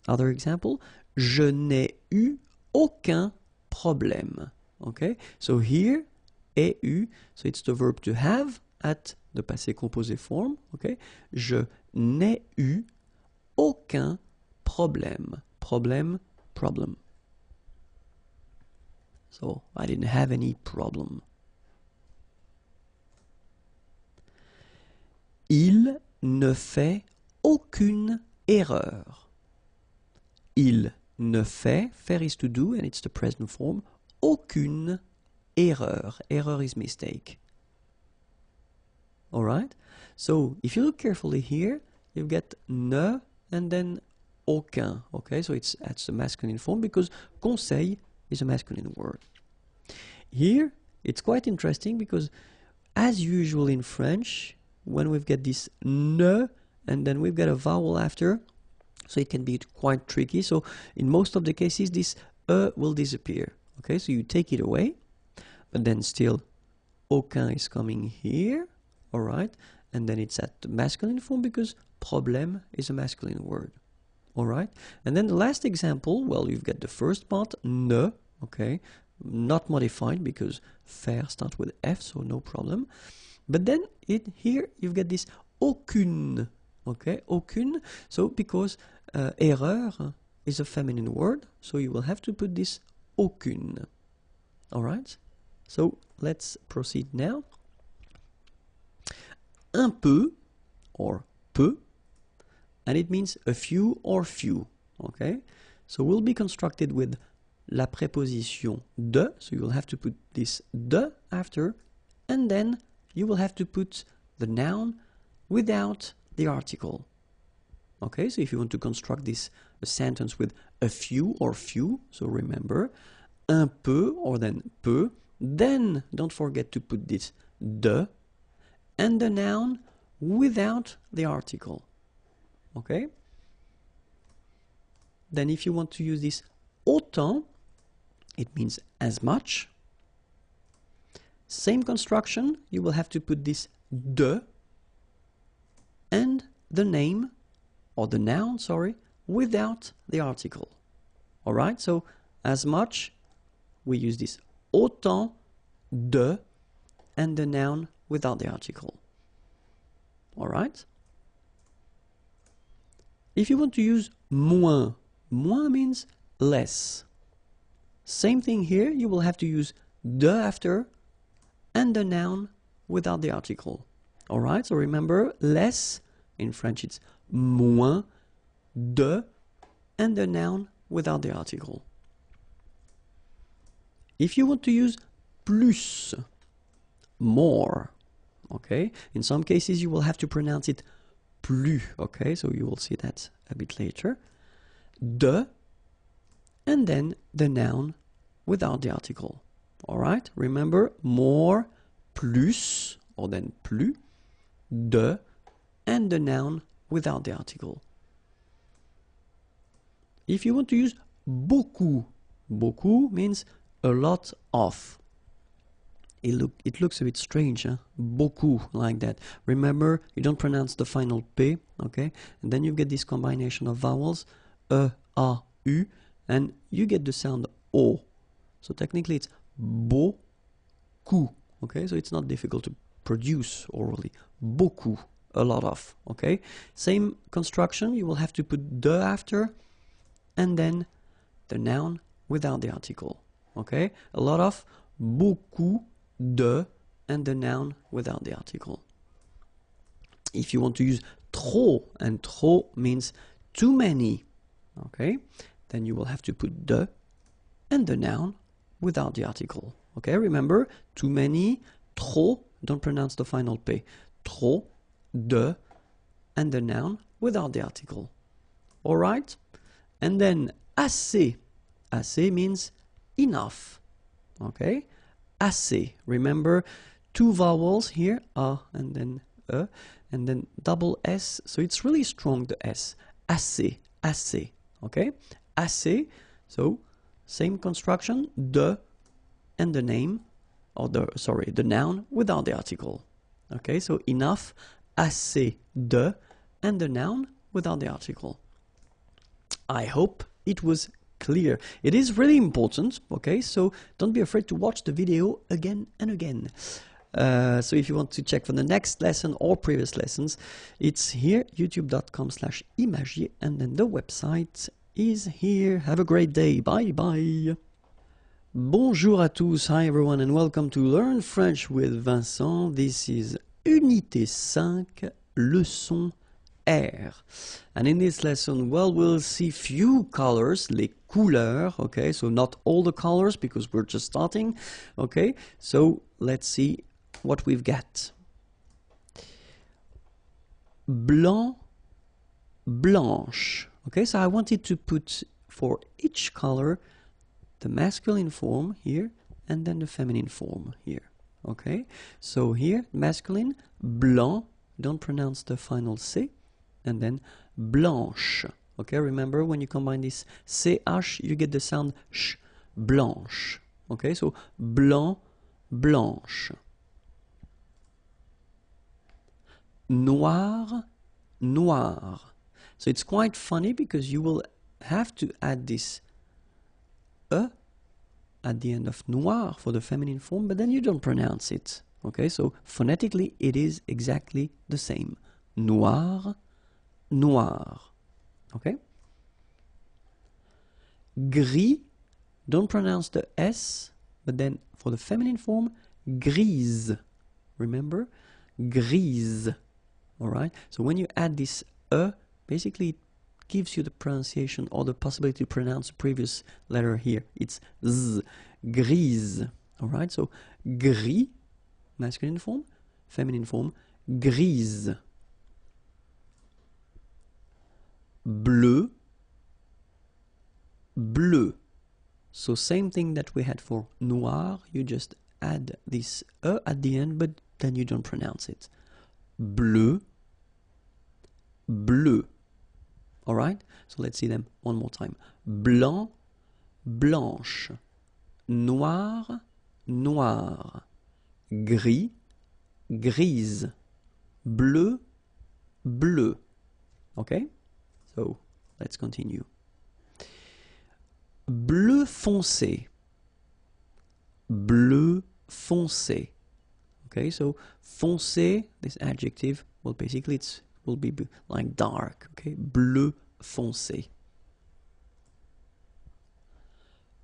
Other example, je n'ai eu aucun problème. Okay, so here, ai eu, so it's the verb to have at the passé composé form. Okay, je n'ai eu aucun problème. Problème, problem. So I didn't have any problem. Il ne fait aucune erreur. Il ne fait, faire is to do, and it's the present form, aucune erreur. Error is mistake. Alright? So if you look carefully here, you get ne and then aucun. Okay, so that's the masculine form because conseil is a masculine word. Here, it's quite interesting because as usual in French, when we've got this ne and then we've got a vowel after, so it can be quite tricky. So in most of the cases, this will disappear. Okay, so you take it away, but then still aucun is coming here. Alright, and then it's at the masculine form because problème is a masculine word. Alright, and then the last example, well, you've got the first part, ne, okay, not modified because faire starts with F, so no problem. But then here you've got this aucune, okay, aucune, so because erreur is a feminine word, so you will have to put this aucune. Alright, so let's proceed now. Un peu, or peu, and it means a few or few, okay? So will be constructed with la préposition de, so you will have to put this de after, and then you will have to put the noun without the article. Okay, so if you want to construct this a sentence with a few or few, so remember, un peu or then peu, then don't forget to put this de, and the noun without the article. Okay? Then if you want to use this autant, it means as much. Same construction, you will have to put this de and the name, or the noun, sorry, without the article. Alright, so as much, we use this autant de and the noun without the article. Alright? If you want to use moins, moins means less. Same thing here, you will have to use de after and the noun without the article. Alright, so remember, less, in French it's moins, de, and the noun without the article. If you want to use plus, more, okay, in some cases you will have to pronounce it plus, okay, so you will see that a bit later. De, and then the noun without the article. Alright, remember, more, plus, or then plus, de, and the noun without the article. If you want to use beaucoup, beaucoup means a lot of. It looks a bit strange, huh? Beaucoup, like that. Remember, you don't pronounce the final P, okay? And then you get this combination of vowels, E, A, U, and you get the sound O. So technically it's beaucoup, okay? So it's not difficult to produce orally. Beaucoup, a lot of, okay? Same construction, you will have to put de after, and then the noun without the article, okay? A lot of, beaucoup de, and the noun without the article. If you want to use trop, and trop means too many, okay? Then you will have to put de and the noun without the article, okay? Remember, too many, trop, don't pronounce the final P. Trop, de, and the noun without the article. All right? And then assez. Assez means enough, okay? Assez. Remember, two vowels here, a and then e, and then double s. So it's really strong, the s. Assez, assez. Okay? Assez. So same construction, de and the name, or the noun without the article. Okay? So enough, assez de, and the noun without the article. I hope it was clear. It is really important, okay? So don't be afraid to watch the video again and again. So if you want to check for the next lesson or previous lessons, it's here, youtube.com/imagier, and then the website is here. Have a great day. Bye bye. Bonjour à tous. Hi everyone, and welcome to Learn French with Vincent. This is Unité 5, leçon R. And in this lesson, well, we'll see few colors, les couleurs, okay? So not all the colors because we're just starting, okay? So let's see what we've got. Blanc, blanche, okay? So I wanted to put for each color the masculine form here and then the feminine form here, okay? So here, masculine, blanc, don't pronounce the final C, and then blanche. Okay, remember when you combine this CH, you get the sound sh, blanche. Okay, so blanc, blanche. Noir, noir. So it's quite funny because you will have to add this E at the end of noir for the feminine form, but then you don't pronounce it. Okay, so phonetically it is exactly the same. Noir, noir. Okay? Gris, don't pronounce the S, but then for the feminine form, grise. Remember? Grise. Alright? So when you add this E, basically it gives you the pronunciation or the possibility to pronounce the previous letter here. It's Z. Grise. Alright? So gris, masculine form, feminine form, grise. Bleu, bleu. So same thing that we had for noir, you just add this E at the end, but then you don't pronounce it. Bleu, bleu. Alright? So let's see them one more time. Blanc, blanche. Noir, noir. Gris, grise. Bleu, bleu. Okay? So let's continue. Bleu foncé. Bleu foncé. Okay, so foncé, this adjective, well, basically it will be like dark. Okay, bleu foncé.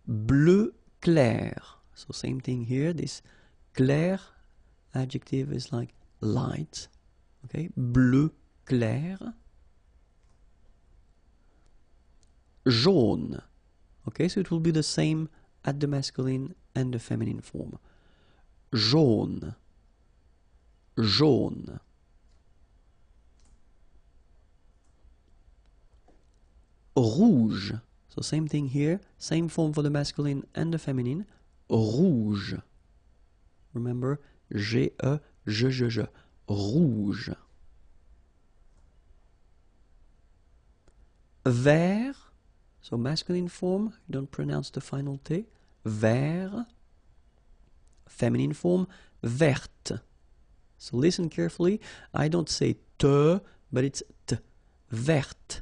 Bleu clair. So same thing here. This clair adjective is like light. Okay, bleu clair. Jaune. Okay, so it will be the same at the masculine and the feminine form. Jaune. Jaune. Rouge. So same thing here, same form for the masculine and the feminine. Rouge. Remember, G-E, je. Rouge. Vert. So masculine form, don't pronounce the final T. Vert. Feminine form, verte. So listen carefully. I don't say te, but it's t. Verte.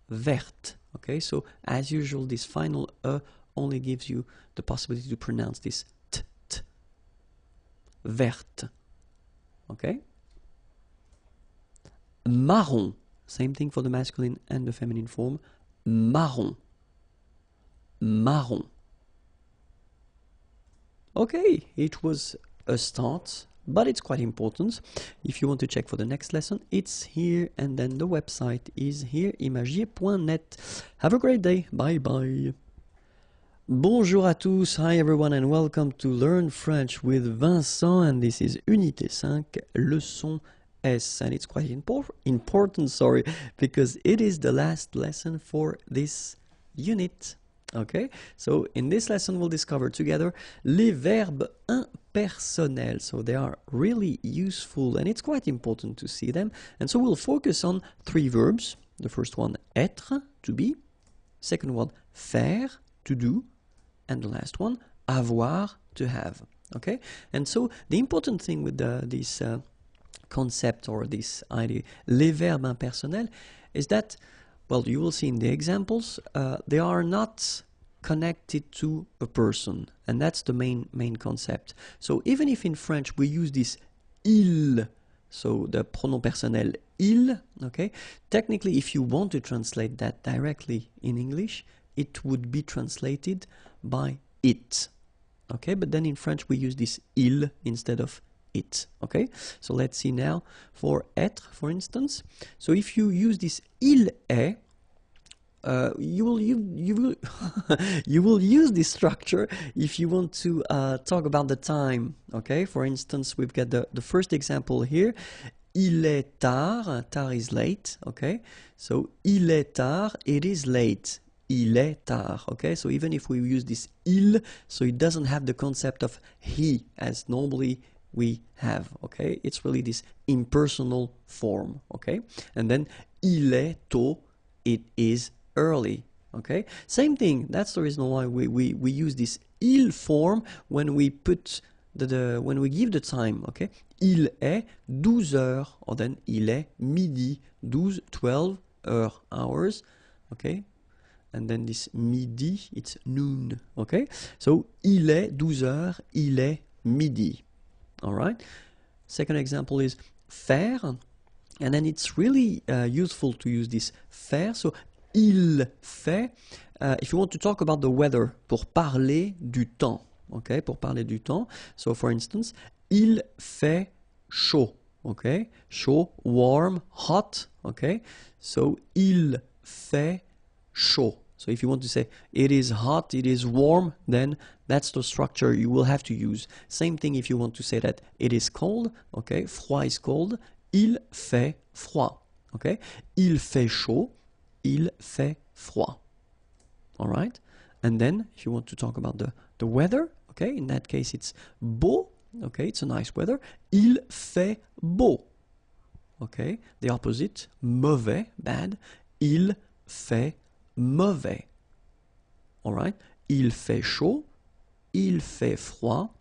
Verte. Okay, so as usual, this final only gives you the possibility to pronounce this t. Verte. Okay? Marron. Same thing for the masculine and the feminine form. Marron. Marron. Okay, it was a start, but it's quite important. If you want to check for the next lesson, it's here, and then the website is here, imagier.net. Have a great day. Bye bye. Bonjour à tous, hi everyone, and welcome to Learn French with Vincent, and this is Unité 5, leçon S, and it's quite important, because it is the last lesson for this unit. Okay, so in this lesson we'll discover together les verbes impersonnels. So they are really useful and it's quite important to see them. And so we'll focus on 3 verbs. The first one, être, to be. Second one, faire, to do. And the last one, avoir, to have. Okay, and so the important thing with this concept or this idea, les verbes impersonnels, is that, well, you will see in the examples, they are not connected to a person, and that's the main concept. So even if in French we use this il, so the pronom personnel il, okay, technically if you want to translate that directly in English, it would be translated by it. Okay, but then in French we use this il instead of it. Okay, so let's see now for être, for instance. So if you use this il est, you will use this structure if you want to talk about the time. Okay, for instance, we've got the first example here. Il est tard. Tard is late. Okay, so il est tard. It is late. Il est tard. Okay, so even if we use this il, so it doesn't have the concept of he as normally we have. Okay, it's really this impersonal form. Okay, and then il est tôt. It is early. Okay, same thing. That's the reason why we use this il form when we put when we give the time. Okay, il est 12 heures, or then il est midi, 12 hours. Okay, and then this midi, it's noon. Okay, so il est 12 heures, il est midi. All right. Second example is faire, and then it's really useful to use this faire. So il fait, if you want to talk about the weather, pour parler du temps. Okay, pour parler du temps. So for instance, il fait chaud. Okay, chaud, warm, hot. Okay, so il fait chaud. So if you want to say it is hot, it is warm, then that's the structure you will have to use. Same thing if you want to say that it is cold, okay, froid is cold, il fait froid, okay, il fait chaud, il fait froid. All right, and then if you want to talk about the weather, okay, in that case it's beau, okay, it's a nice weather, il fait beau, okay, the opposite, mauvais, bad, il fait mauvais. All right, il fait chaud, il fait froid,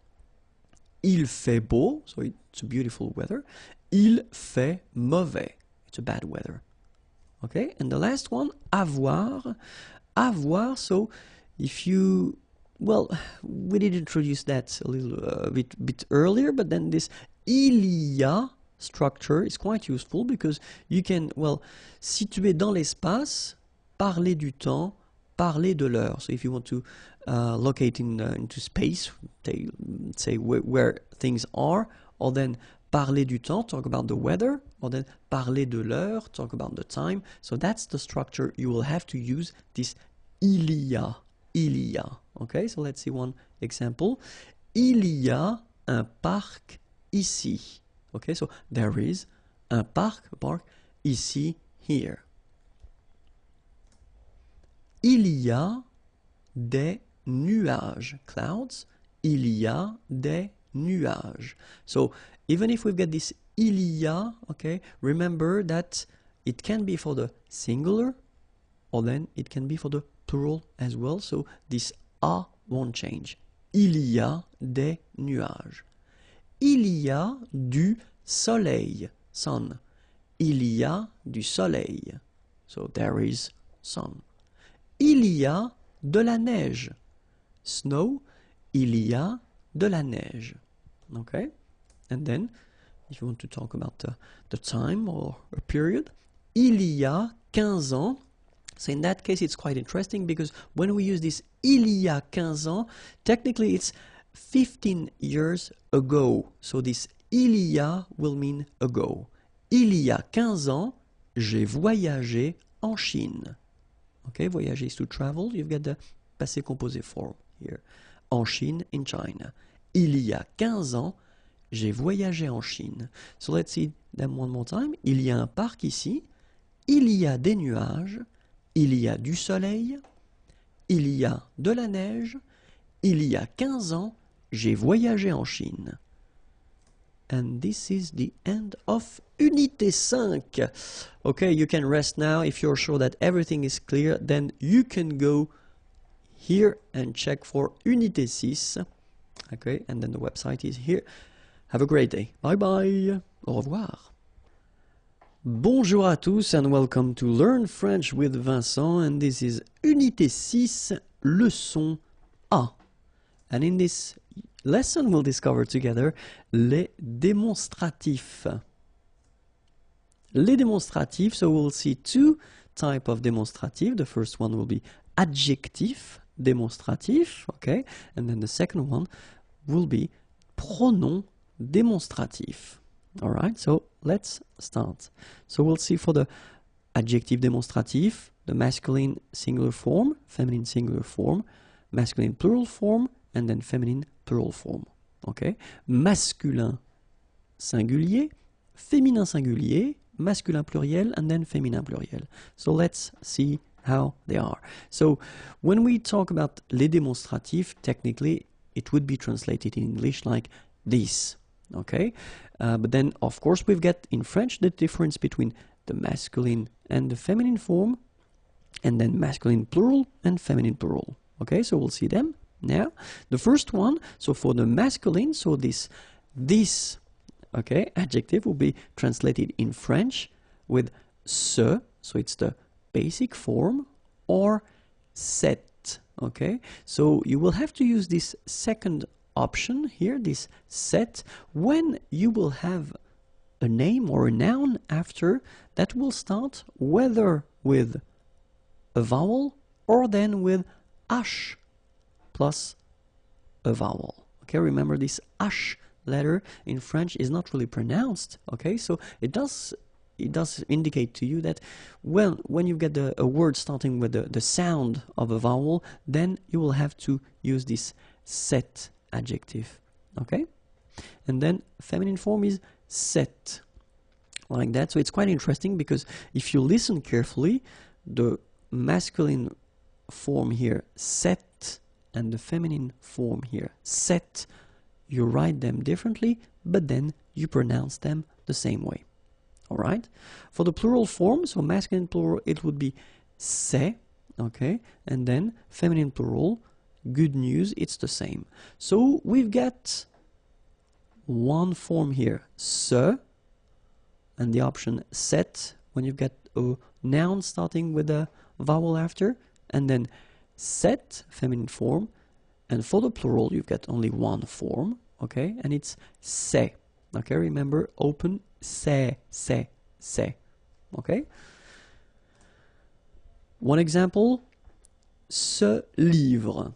il fait beau, so it's a beautiful weather, il fait mauvais, it's a bad weather. Okay, and the last one, avoir. Avoir, so if you, well, we did introduce that a little bit earlier, but then this il y a structure is quite useful because you can, well, situer dans l'espace, parler du temps, parler de l'heure. So if you want to locate into space, say where things are, or then parler du temps, talk about the weather, or then parler de l'heure, talk about the time. So that's the structure you will have to use, this il y a, il y a. Okay, so let's see one example. Il y a un parc ici. Okay, so there is un parc, a park, ici, here. Il y a des nuages, clouds. Il y a des nuages. So even if we've got this il y a, okay, remember that it can be for the singular or then it can be for the plural as well, so this a won't change. Il y a des nuages. Il y a du soleil, sun. Il y a du soleil, so there is sun. Il y a de la neige, snow. Il y a de la neige, okay? And then, if you want to talk about the time or a period, il y a 15 ans. So in that case, it's quite interesting because when we use this il y a 15 ans, technically it's 15 years ago. So this il y a will mean ago. Il y a 15 ans, j'ai voyagé en Chine. Okay, voyager is to travel. You've got the passé composé form here. En Chine, in China. Il y a 15 ans, j'ai voyagé en Chine. So let's see them one more time. Il y a un parc ici. Il y a des nuages. Il y a du soleil. Il y a de la neige. Il y a 15 ans, j'ai voyagé en Chine. And this is the end of Unité 5. Okay, you can rest now. If you're sure that everything is clear, then you can go here and check for Unité 6. Okay, and then the website is here. Have a great day. Bye bye. Au revoir. Bonjour à tous and welcome to Learn French with Vincent, and this is Unité 6, leçon A. And in this lesson we'll discover together les démonstratifs. Les démonstratifs, so we'll see two types of démonstratifs. The first one will be adjectif, démonstratif, okay? And then the second one will be pronom démonstratif. Alright, so let's start. So we'll see for the adjective démonstratif, the masculine singular form, feminine singular form, masculine plural form, and then feminine plural form. Okay? Masculin singulier, féminin singulier, masculin pluriel, and then féminin pluriel. So let's see how they are. So when we talk about les démonstratifs, technically it would be translated in English like this. Okay, but then of course we've got in French the difference between the masculine and the feminine form, and then masculine plural and feminine plural. Okay, so we'll see them now. The first one, so for the masculine, so this okay adjective will be translated in French with ce, so it's the basic form, or cet. Okay, so you will have to use this second option here, this set, when you will have a name or a noun after that will start whether with a vowel or then with h plus a vowel. Okay, remember this h letter in French is not really pronounced. Okay, so it does indicate to you that when you get a word starting with the sound of a vowel, then you will have to use this set adjective. Okay, and then feminine form is set, like that. So it's quite interesting because if you listen carefully, the masculine form here set and the feminine form here set, you write them differently, but then you pronounce them the same way. Alright, for the plural form, so masculine plural, it would be c'est. Okay, and then feminine plural, good news, it's the same. So we've got one form here, ce, and the option set when you've got a noun starting with a vowel after, and then set, feminine form, and for the plural you've got only one form, okay, and it's c'est. Okay, remember, open, c'est, okay. One example, ce livre.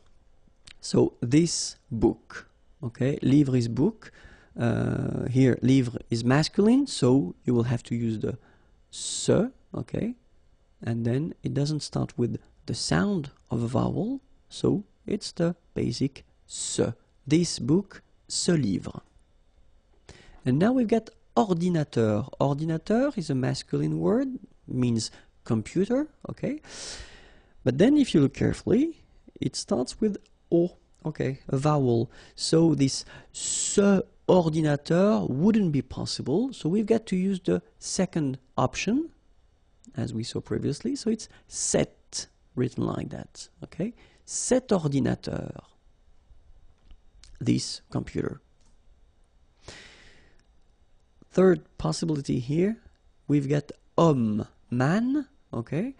So this book, okay, livre is book. Here, livre is masculine, so you will have to use the ce, okay, and then it doesn't start with the sound of a vowel, so it's the basic ce. This book, ce livre. And now we've got ordinateur. Ordinateur is a masculine word, means computer, okay, but then if you look carefully, it starts with O, okay, a vowel. So this ce ordinateur wouldn't be possible, so we've got to use the second option, as we saw previously, so it's cet, written like that. Okay, cet ordinateur, this computer. Third possibility here, we've got homme, man, okay,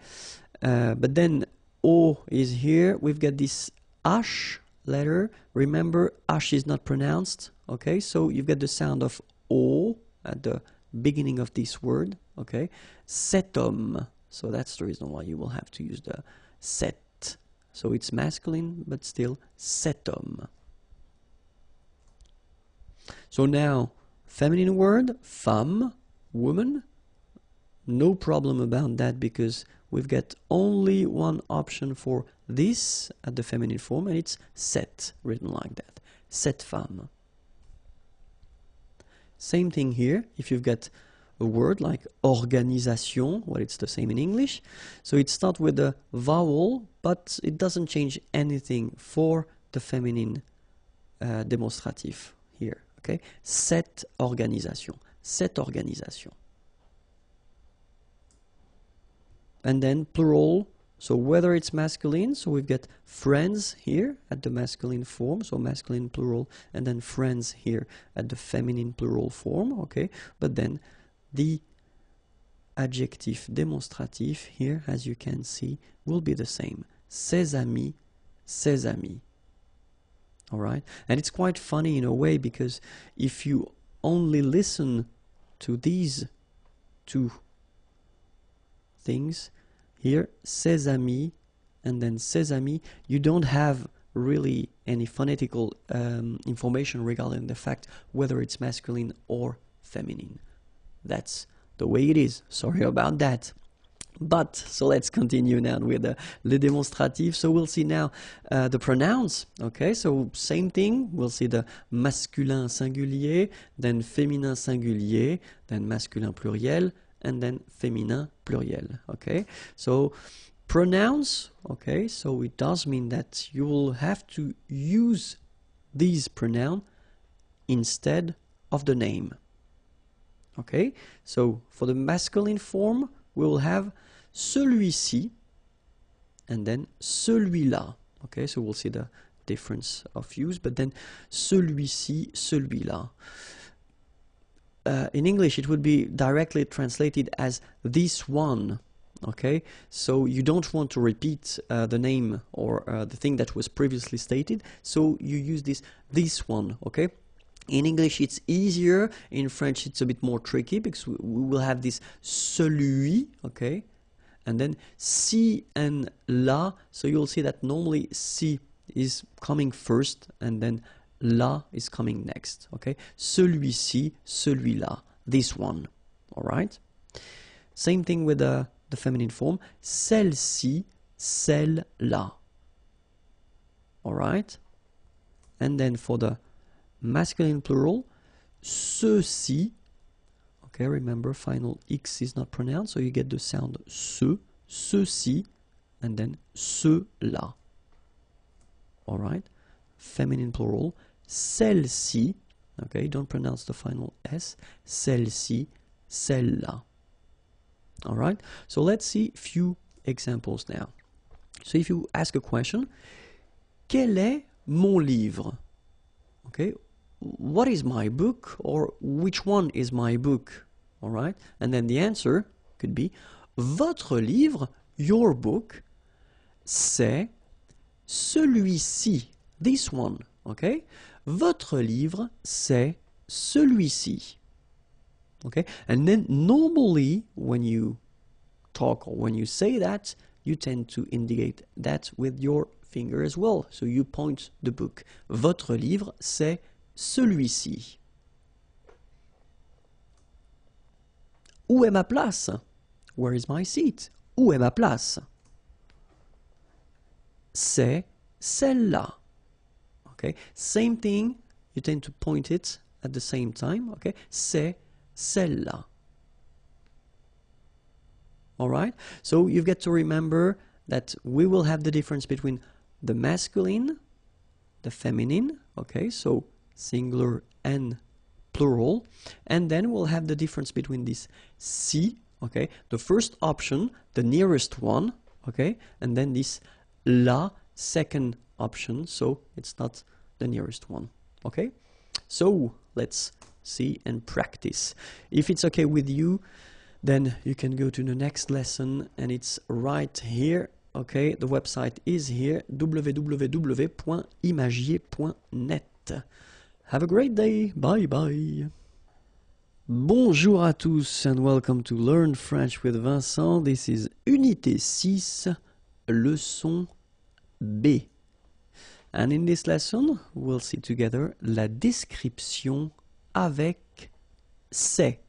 but then O is here. We've got this H letter. Remember, H is not pronounced, okay, so you've got the sound of O at the beginning of this word, okay. Cet homme, so that's the reason why you will have to use the cet. So it's masculine, but still cet homme. So now, feminine word, femme, woman. No problem about that because we've got only one option for this at the feminine form, and it's cette, written like that. Cette femme. Same thing here, if you've got a word like organisation, well, it's the same in English. So it starts with a vowel, but it doesn't change anything for the feminine demonstrative here. Okay, cette organisation, cette organisation. And then plural, so whether it's masculine, so we've got friends here at the masculine form, so masculine plural, and then friends here at the feminine plural form, okay, but then the adjective demonstrative here, as you can see, will be the same. Ses amis, ses amis. All right, and it's quite funny in a way because if you only listen to these two things here, ses amis and then ses amis, you don't have really any phonetical information regarding the fact whether it's masculine or feminine. That's the way it is. Sorry about that. But, so let's continue now with le démonstratif. So we'll see now the pronouns, okay? So same thing, we'll see the masculin singulier, then féminin singulier, then masculin pluriel, and then féminin pluriel, okay? So pronouns, okay, so it does mean that you will have to use these pronouns instead of the name, okay? So for the masculine form, we will have celui-ci and then celui-là. Okay, so we'll see the difference of use, but then celui-ci, celui-là. In English, it would be directly translated as this one. Okay, so you don't want to repeat the name or the thing that was previously stated, so you use this one. Okay. In English, it's easier. In French, it's a bit more tricky because we will have this celui, okay, and then ci and la. So you'll see that normally ci is coming first and then la is coming next, okay. Celui-ci, celui-là, this one, all right. Same thing with the feminine form, celle-ci, celle-là, all right. And then for the masculine plural, ceux-ci, okay, remember final X is not pronounced, so you get the sound ce, ceux-ci, and then ceux-là. All right, feminine plural, celle-ci, okay, don't pronounce the final S, celle-ci, celle-là. All right, so let's see a few examples now. So if you ask a question, quel est mon livre? Okay, what is my book, or which one is my book? All right, and then the answer could be votre livre, your book, c'est celui-ci, this one. Okay, votre livre, c'est celui-ci. Okay, and then normally when you talk or when you say that, you tend to indicate that with your finger as well. So you point the book. Votre livre, c'est celui-ci. Où est ma place? Where is my seat? Où est ma place? C'est celle-là. Okay, same thing, you tend to point it at the same time. Okay, c'est celle-là. All right, so you've got to remember that we will have the difference between the masculine, the feminine, okay, so singular and plural, and then we'll have the difference between this ci, okay, the first option, the nearest one, okay? And then this la, second option, so it's not the nearest one, okay? So let's see and practice. If it's okay with you, then you can go to the next lesson, and it's right here, okay? The website is here, www.imagier.net. Have a great day. Bye bye. Bonjour à tous and welcome to Learn French with Vincent. This is Unité 6, leçon B. And in this lesson, we'll see together la description avec c'est.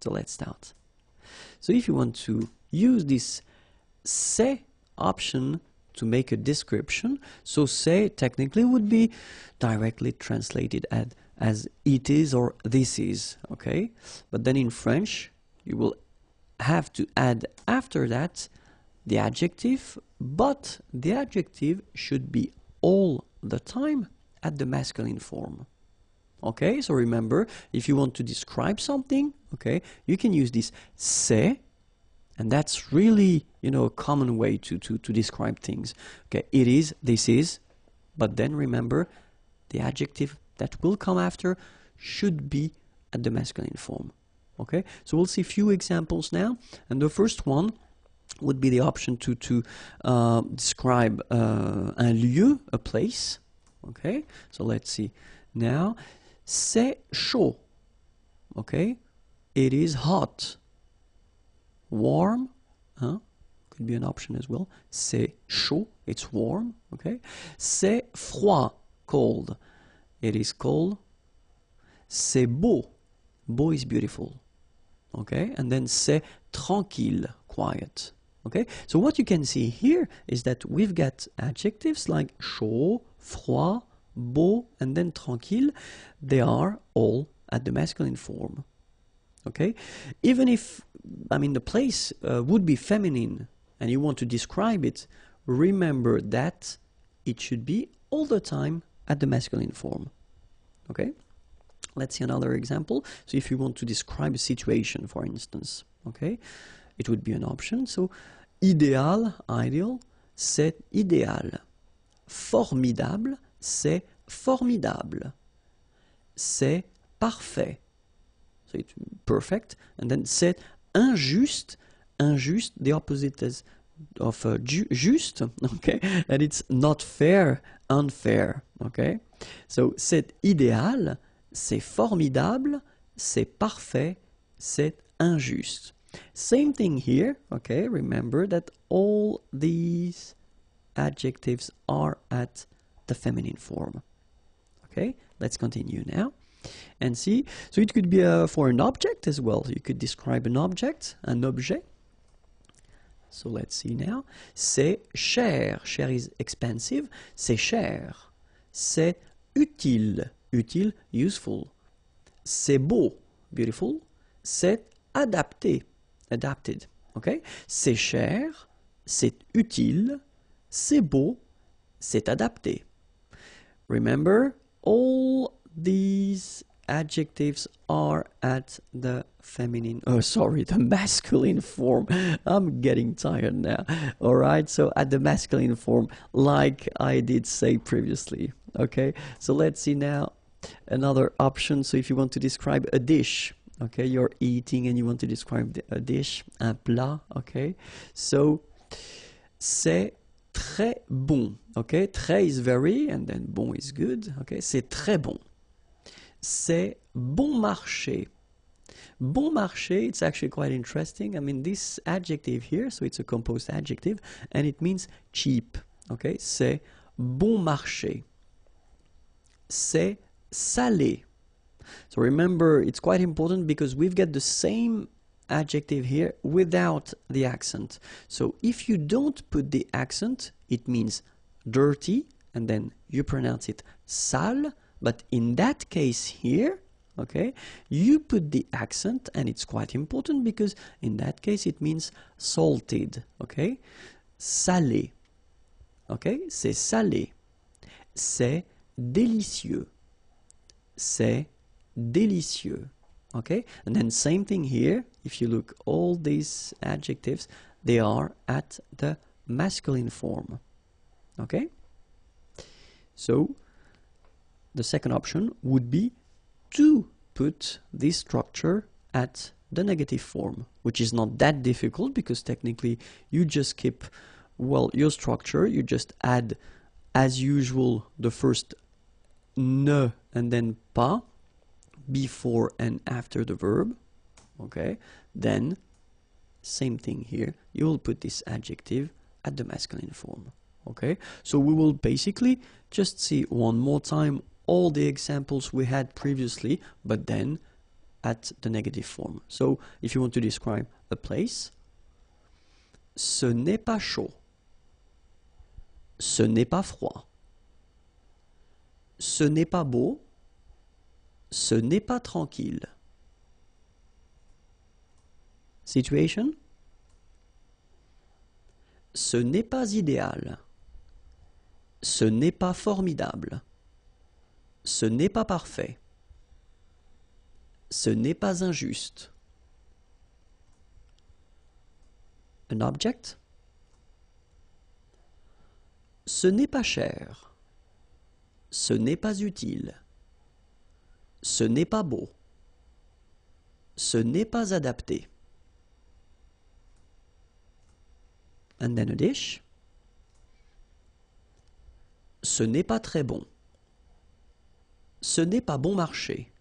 So let's start. So if you want to use this c'est option to make a description, so c'est technically would be directly translated as it is or this is, okay? But then in French, you will have to add after that the adjective, but the adjective should be all the time at the masculine form. Okay, so remember, if you want to describe something, okay, you can use this c'est, and that's really, you know, a common way to describe things. Okay, it is, this is, but then remember, the adjective that will come after should be at the masculine form. Okay, so we'll see a few examples now, and the first one would be the option to describe un lieu, a place. Okay, so let's see now. C'est chaud. Okay, it is hot. Warm, could be an option as well. C'est chaud, it's warm. Okay, c'est froid, cold. It is cold. C'est beau. Beau is beautiful. Okay, and then c'est tranquille, quiet. Okay, so what you can see here is that we've got adjectives like chaud, froid, beau, and then tranquille. They are all at the masculine form. Okay, even if, I mean, the place would be feminine and you want to describe it, remember that it should be all the time at the masculine form. Okay, let's see another example. So if you want to describe a situation, for instance, okay, it would be an option. So idéal, ideal, c'est idéal. Formidable, c'est formidable. C'est parfait. So it's perfect. And then c'est injuste. Injuste, the opposite is of juste, okay? And it's not fair, unfair, okay? So c'est idéal, c'est formidable, c'est parfait, c'est injuste. Same thing here, okay? Remember that all these adjectives are at the feminine form. Okay, let's continue now and see. So it could be for an object as well. You could describe an object, un objet. So let's see now. C'est cher. Cher is expensive. C'est cher. C'est utile. Utile, useful. C'est beau. Beautiful. C'est adapté. Adapted. Okay? C'est cher. C'est utile. C'est beau. C'est adapté. Remember, all these adjectives are at the feminine, the masculine form. I'm getting tired now. All right, so at the masculine form, like I did say previously. Okay, so let's see now another option. So if you want to describe a dish, okay, you're eating and you want to describe a dish, un plat, okay, so c'est très bon. Okay, très is very, and then bon is good. Okay, c'est très bon. C'est bon marché. Bon marché, it's actually quite interesting. I mean, this adjective here, so it's a composed adjective, and it means cheap. Okay, c'est bon marché. C'est salé. So remember, it's quite important because we've got the same adjective here without the accent. So if you don't put the accent, it means dirty, and then you pronounce it sale. But in that case here, okay, you put the accent, and it's quite important because in that case it means salted. Okay, salé. Okay, c'est salé. C'est délicieux. C'est délicieux. Okay, and then same thing here. If you look all these adjectives, they are at the masculine form. Okay? So, the second option would be to put this structure at the negative form, which is not that difficult because technically you just keep, well, your structure, you just add as usual the first ne and then pas before and after the verb. Okay, then same thing here, you will put this adjective at the masculine form. Okay, so we will basically just see one more time all the examples we had previously, but then at the negative form. So if you want to describe a place, ce n'est pas chaud, ce n'est pas froid, ce n'est pas beau, ce n'est pas tranquille. Situation, ce n'est pas idéal, ce n'est pas formidable, ce n'est pas parfait, ce n'est pas injuste. An object, ce n'est pas cher, ce n'est pas utile, ce n'est pas beau, ce n'est pas adapté. And then a dish, ce n'est pas très bon, ce n'est pas bon marché,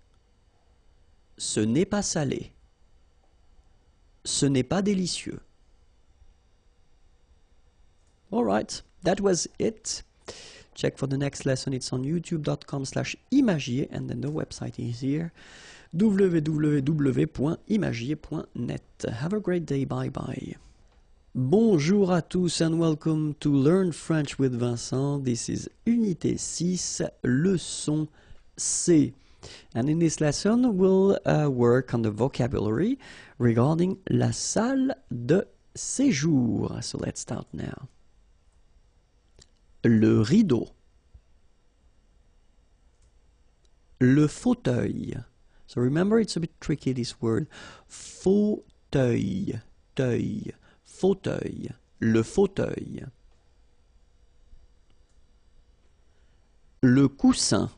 ce n'est pas salé, ce n'est pas délicieux. Alright, that was it. Check for the next lesson, it's on youtube.com/imagier, and then the website is here, www.imagier.net. Have a great day, bye bye. Bonjour à tous and welcome to Learn French with Vincent. This is Unité 6, leçon C. And in this lesson, we'll work on the vocabulary regarding la salle de séjour. So let's start now. Le rideau. Le fauteuil. So remember, it's a bit tricky, this word. Fauteuil. Teuil. Fauteuil. Le fauteuil. Le coussin.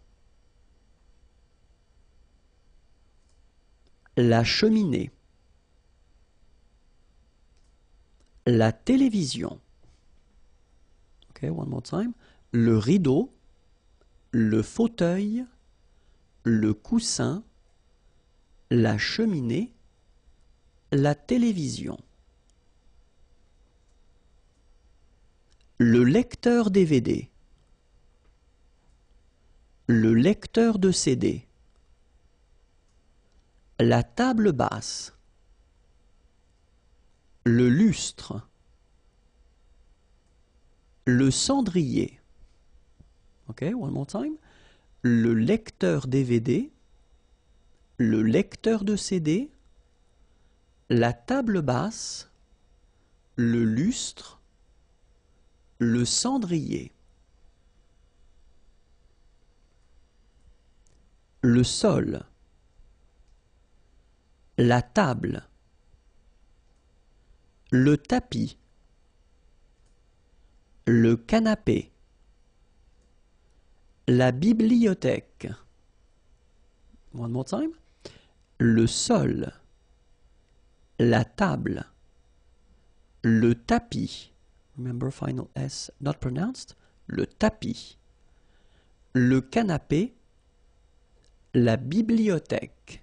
La cheminée. La télévision. Okay, one more time. Le rideau, le fauteuil, le coussin, la cheminée, la télévision. Le lecteur DVD. Le lecteur de CD. La table basse. Le lustre. Le cendrier. Okay, one more time. Le lecteur DVD. Le lecteur de CD. La table basse. Le lustre. Le cendrier. Le sol. La table. Le tapis. Le canapé. La bibliothèque. One more time. Le sol. La table. Le tapis. Remember final S not pronounced. Le tapis. Le canapé. La bibliothèque.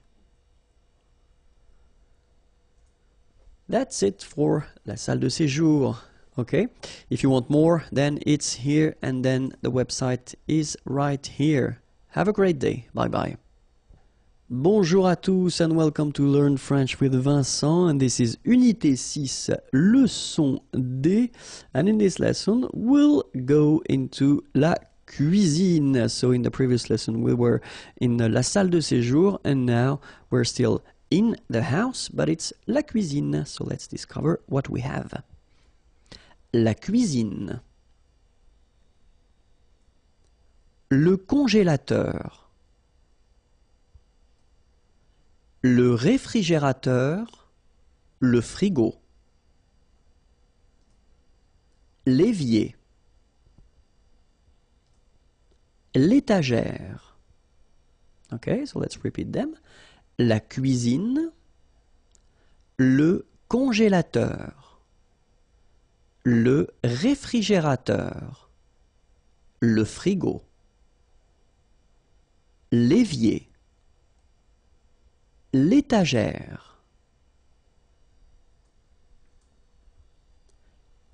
That's it for la salle de séjour. Okay, if you want more, then it's here, and then the website is right here. Have a great day. Bye bye. Bonjour à tous and welcome to Learn French with Vincent, and this is Unité 6, leçon D, and in this lesson we'll go into la cuisine. So in the previous lesson we were in la salle de séjour, and now we're still in the house, but it's la cuisine. So let's discover what we have. La cuisine. Le congélateur. Le réfrigérateur. Le frigo. l'évier, l'étagère. Okay, so let's repeat them. La cuisine, le congélateur, le réfrigérateur, le frigo, l'évier, l'étagère,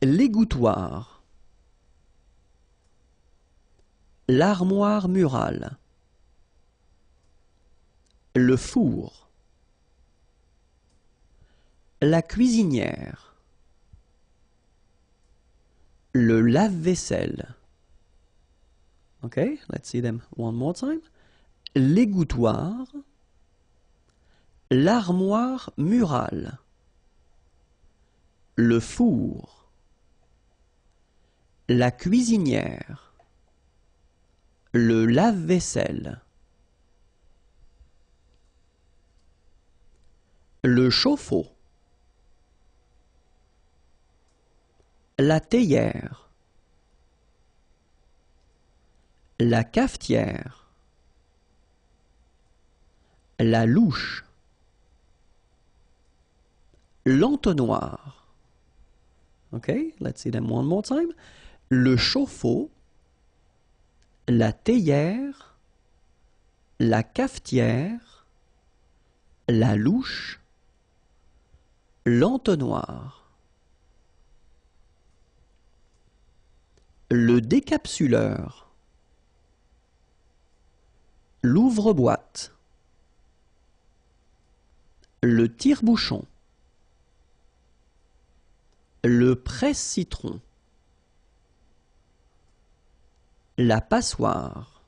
l'égouttoir, l'armoire murale, le four, la cuisinière, le lave-vaisselle. Okay, let's see them one more time. L'égouttoir, l'armoire murale, le four, la cuisinière, le lave-vaisselle, le chauffe-eau, la théière, la cafetière, la louche, l'entonnoir. Okay, let's see them one more time. Le chauffe-eau, la théière, la cafetière, la louche, l'entonnoir. Le décapsuleur, l'ouvre-boîte, le tire-bouchon, le presse-citron, la passoire.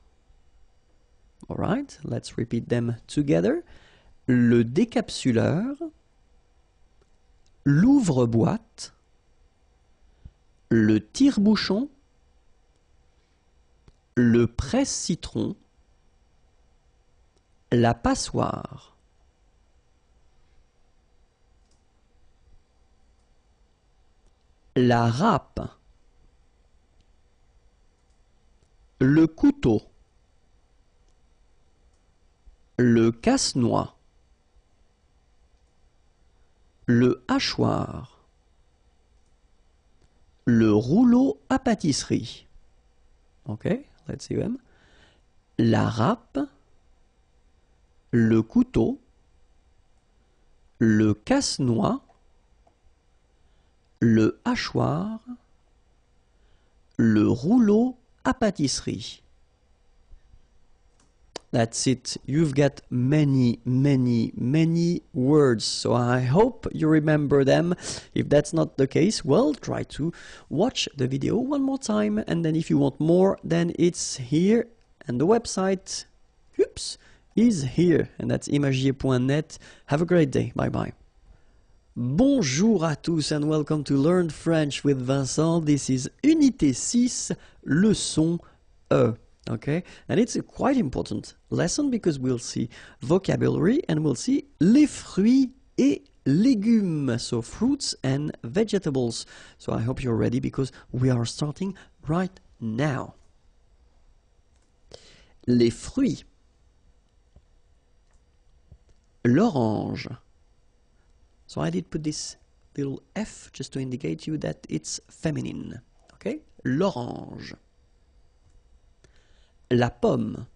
All right, let's repeat them together. Le décapsuleur, l'ouvre-boîte, le tire-bouchon, le presse-citron, la passoire. La râpe, le couteau, le casse-noix, le hachoir, le rouleau à pâtisserie. Okay, let's see them. La râpe, le couteau, le casse-noix, le hachoir, le rouleau à pâtisserie. That's it. You've got many words. So I hope you remember them. If that's not the case, well, try to watch the video one more time. And then if you want more, then it's here. And the website, oops, is here. And that's imagier.net. Have a great day. Bye-bye. Bonjour à tous and welcome to Learn French with Vincent. This is Unité 6, leçon E. Okay, and it's a quite important lesson because we'll see vocabulary and we'll see les fruits et légumes, so fruits and vegetables. So I hope you're ready because we are starting right now. Les fruits. L'orange. So I did put this little F just to indicate you that it's feminine. Okay, l'orange. La pomme,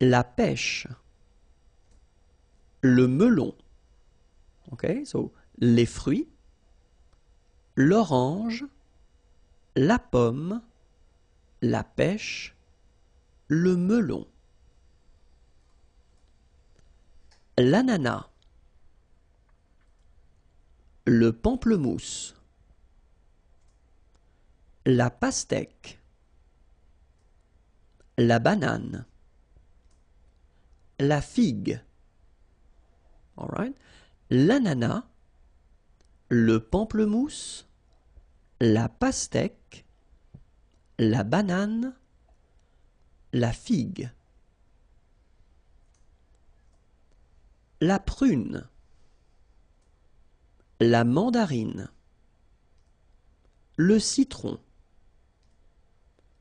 la pêche, le melon. Okay, so les fruits, l'orange, la pomme, la pêche, le melon. L'ananas, le pamplemousse, la pastèque, la banane, la figue, all right, l'ananas, le pamplemousse, la pastèque, la banane, la figue, la prune, la mandarine, le citron,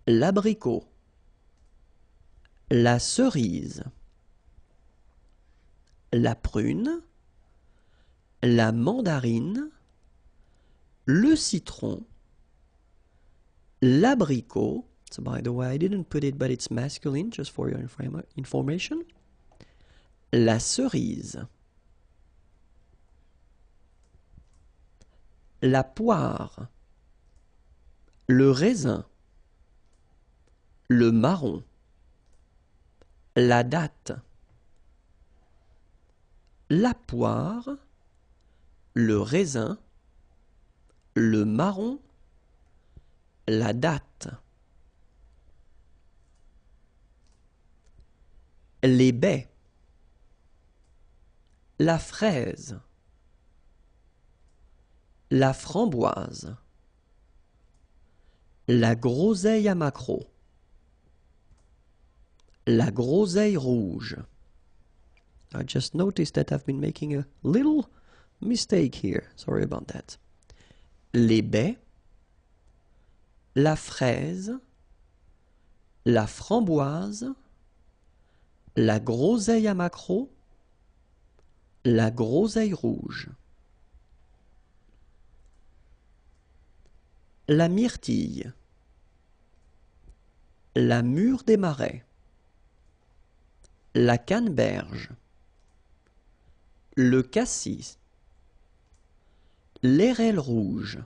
l'abricot, la cerise, la prune, la mandarine, le citron, l'abricot. So by the way, I didn't put it, but it's masculine, just for your information. La cerise, la poire, le raisin, le marron, la date, la poire, le raisin, le marron, la date. Les baies, la fraise, la framboise, la groseille à maquereau, la groseille rouge. I just noticed that I've been making a little mistake here. Sorry about that. Les baies, la fraise, la framboise, la groseille à maquereau, la groseille rouge. La myrtille, la mûre des marais, la canneberge, le cassis, l'airelle rouge,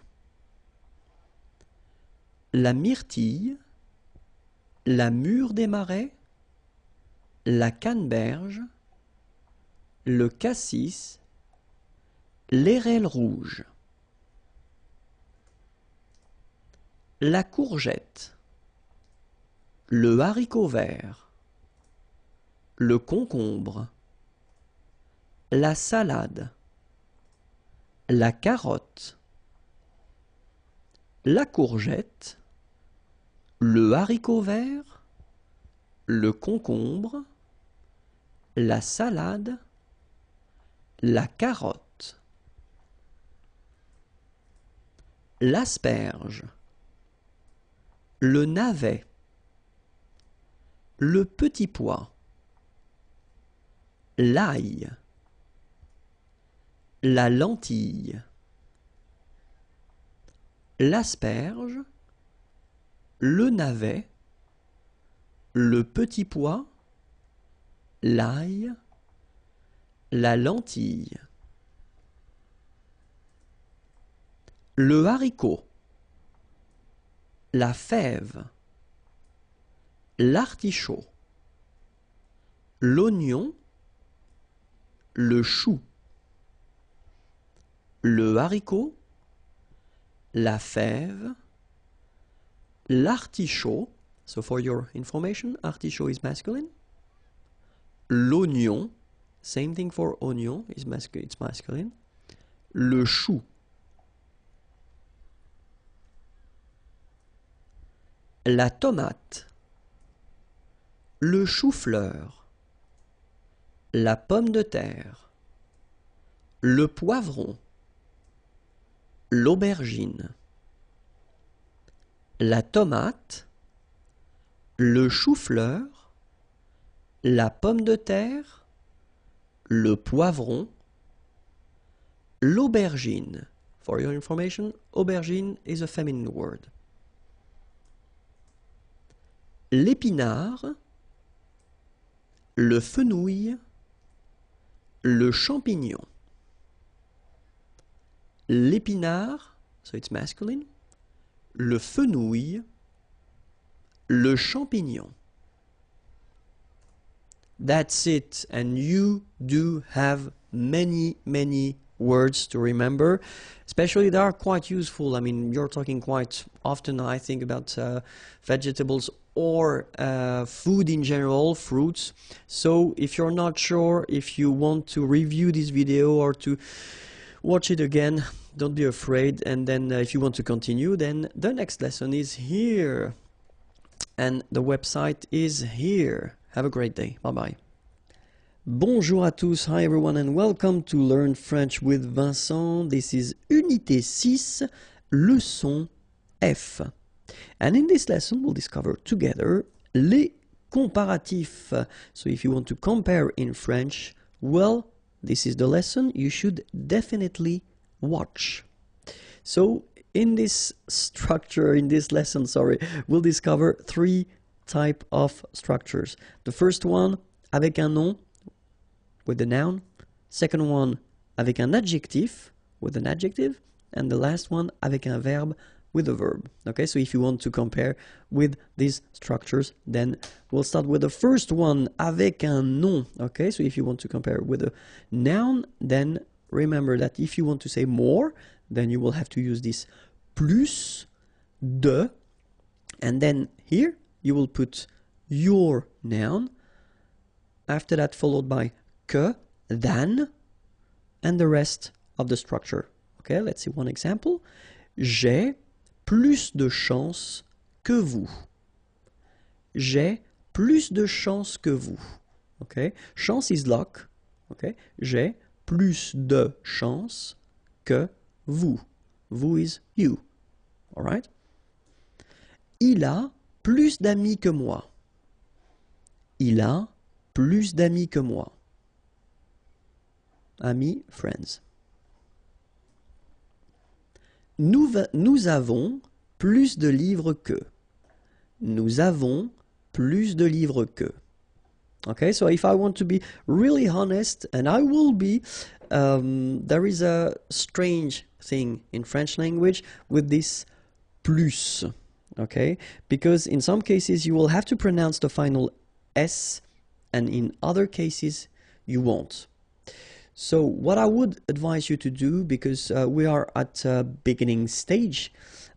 la myrtille, la mûre des marais, la canneberge, le cassis, l'airelle rouge. La courgette, le haricot vert, le concombre, la salade, la carotte, la courgette, le haricot vert, le concombre, la salade, la carotte, l'asperge, le navet, le petit pois, l'ail, la lentille, l'asperge, le navet, le petit pois, l'ail, la lentille, le haricot, la fève, l'artichaut, l'oignon, le chou, le haricot, la fève, l'artichaut. So for your information, artichaut is masculine. L'oignon, same thing for oignon, it's masculine. Le chou. La tomate. Le chou-fleur. La pomme de terre. Le poivron. L'aubergine. La tomate. Le chou-fleur. La pomme de terre. Le poivron. L'aubergine. For your information, aubergine is a feminine word. L'épinard, le fenouil, le champignon. L'épinard, so it's masculine, le fenouil, le champignon. That's it, and you do have many words to remember. Especially they are quite useful. I mean, you're talking quite often, I think, about vegetables or food in general, fruits. So if you're not sure, if you want to review this video or to watch it again, don't be afraid. And then if you want to continue, then the next lesson is here. And the website is here. Have a great day. Bye-bye. Bonjour à tous, hi everyone, and welcome to Learn French with Vincent. This is Unité 6, leçon F. And in this lesson, we'll discover together les comparatifs. So if you want to compare in French, well, this is the lesson you should definitely watch. So in this structure, in this lesson, we'll discover three types of structures. The first one, avec un nom, with the noun. Second one, avec un adjectif, with an adjective. And the last one, avec un verbe, with a verb. Okay, so if you want to compare with these structures, then we'll start with the first one, avec un nom. Okay, so if you want to compare with a noun, then remember that if you want to say more, then you will have to use this plus, de, and then here you will put your noun, after that followed by que, than, and the rest of the structure. Okay, let's see one example. J'ai plus de chance que vous. J'ai plus de chance que vous. Okay, chance is luck. Okay, j'ai plus de chance que vous. Vous is you. All right. Il a plus d'amis que moi. Il a plus d'amis que moi. Amis, friends. Nous avons plus de livres que. Nous avons plus de livres que. Okay, so if I want to be really honest, and I will be, there is a strange thing in French language with this plus. Okay, because in some cases you will have to pronounce the final S, and in other cases you won't. So what I would advise you to do, because we are at a beginning stage,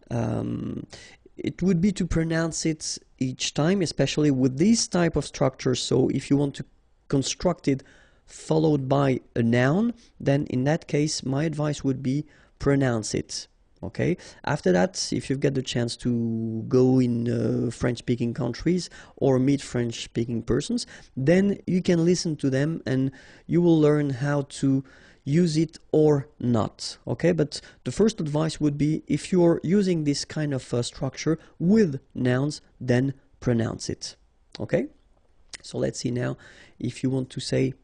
it would be to pronounce it each time, especially with this type of structure. So if you want to construct it followed by a noun, then in that case my advice would be pronounce it. Okay. After that, if you get the chance to go in French-speaking countries or meet French-speaking persons, then you can listen to them and you will learn how to use it or not. Okay, but the first advice would be, if you're using this kind of structure with nouns, then pronounce it. Okay, so let's see now if you want to say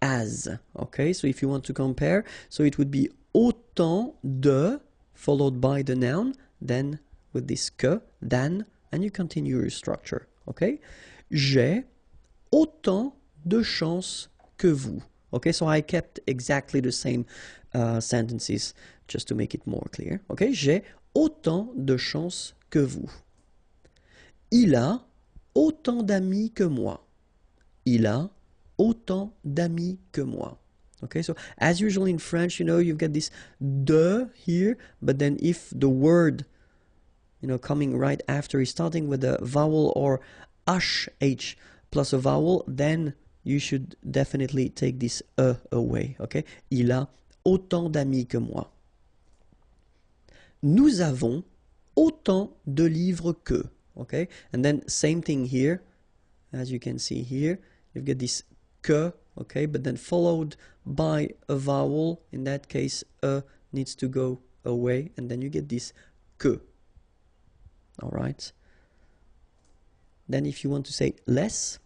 as. Okay, so if you want to compare, so it would be autant de followed by the noun, then with this que, than, and you continue your structure. Okay, j'ai autant de chance que vous. Okay, so I kept exactly the same sentences just to make it more clear. Okay, j'ai autant de chance que vous. Il a autant d'amis que moi. Il a autant d'amis que moi. Okay, so as usual in French, you know, you've got this de here, but then if the word, you know, coming right after is starting with a vowel or sh plus a vowel, then you should definitely take this away. Okay, il a autant d'amis que moi. Nous avons autant de livres que. Okay, and then same thing here, as you can see here, you've got this que. Okay, but then followed by a vowel. In that case, needs to go away, and then you get this que. All right. Then if you want to say less,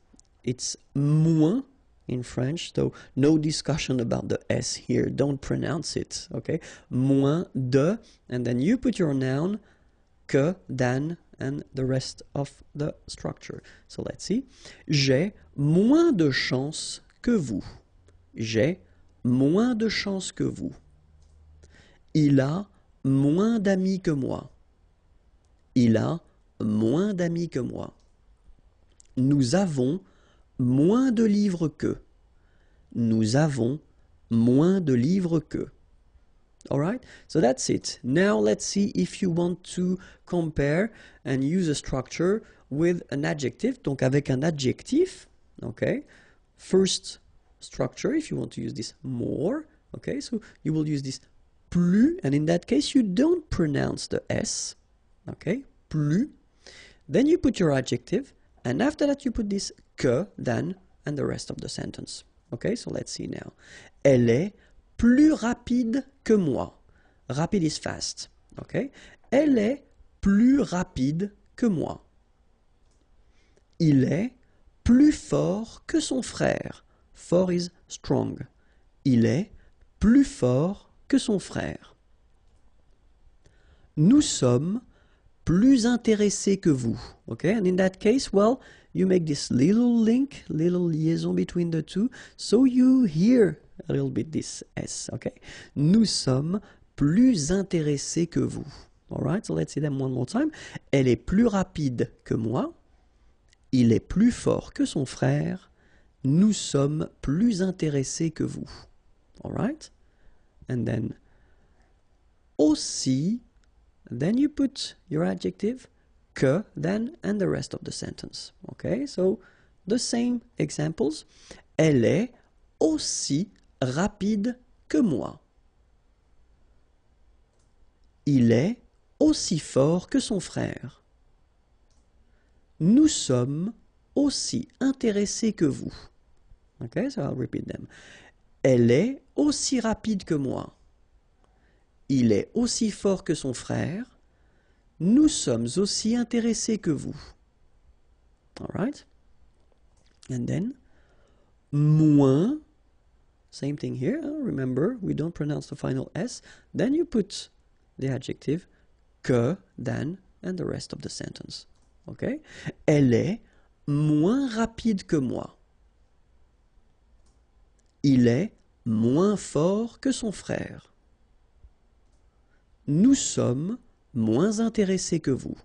it's moins in French, so no discussion about the S here. Don't pronounce it, okay? Moins de, and then you put your noun, que, than, and the rest of the structure. So let's see. J'ai moins de chance que vous. J'ai moins de chance que vous. Il a moins d'amis que moi. Il a moins d'amis que moi. Nous avons moins de livres que. Nous avons moins de livres que. All right, so that's it. Now let's see if you want to compare and use a structure with an adjective. Donc avec un adjectif, okay. First structure, if you want to use this more, okay, so you will use this plus, and in that case you don't pronounce the S, okay, plus. Then you put your adjective, and after that you put this que, than, and the rest of the sentence. Okay, so let's see now. Elle est plus rapide que moi. Rapide is fast, okay. Elle est plus rapide que moi. Il est plus fort que son frère. Fort is strong. Il est plus fort que son frère. Nous sommes plus intéressés que vous. Okay, and in that case, well, you make this little link, little liaison between the two, so you hear a little bit this S. Okay, nous sommes plus intéressés que vous. All right, so let's see them one more time. Elle est plus rapide que moi. Il est plus fort que son frère. Nous sommes plus intéressés que vous. All right, and then aussi. Then you put your adjective, que, then, and the rest of the sentence. Okay, so the same examples. Elle est aussi rapide que moi. Il est aussi fort que son frère. Nous sommes aussi intéressés que vous. Okay, so I'll repeat them. Elle est aussi rapide que moi. Il est aussi fort que son frère. Nous sommes aussi intéressés que vous. All right? And then, moins, same thing here. Remember, we don't pronounce the final S. Then you put the adjective que, than, and the rest of the sentence. Okay? Elle est moins rapide que moi. Il est moins fort que son frère. Nous sommes moins intéressés que vous.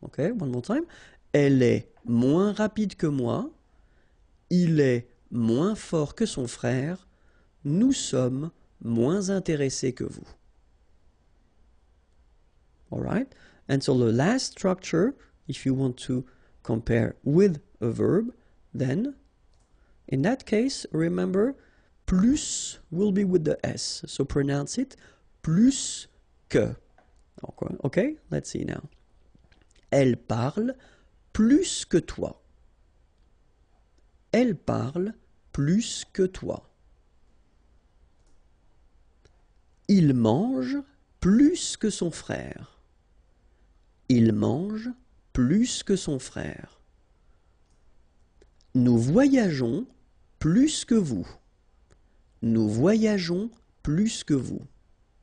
Ok, one more time. Elle est moins rapide que moi. Il est moins fort que son frère. Nous sommes moins intéressés que vous. All right? And so the last structure, if you want to compare with a verb, then in that case, remember, plus will be with the S. So pronounce it plus que. Okay, let's see now. Elle parle plus que toi. Elle parle plus que toi. Il mange plus que son frère. Il mange plus que son frère. Nous voyageons plus que vous. Nous voyageons plus que vous.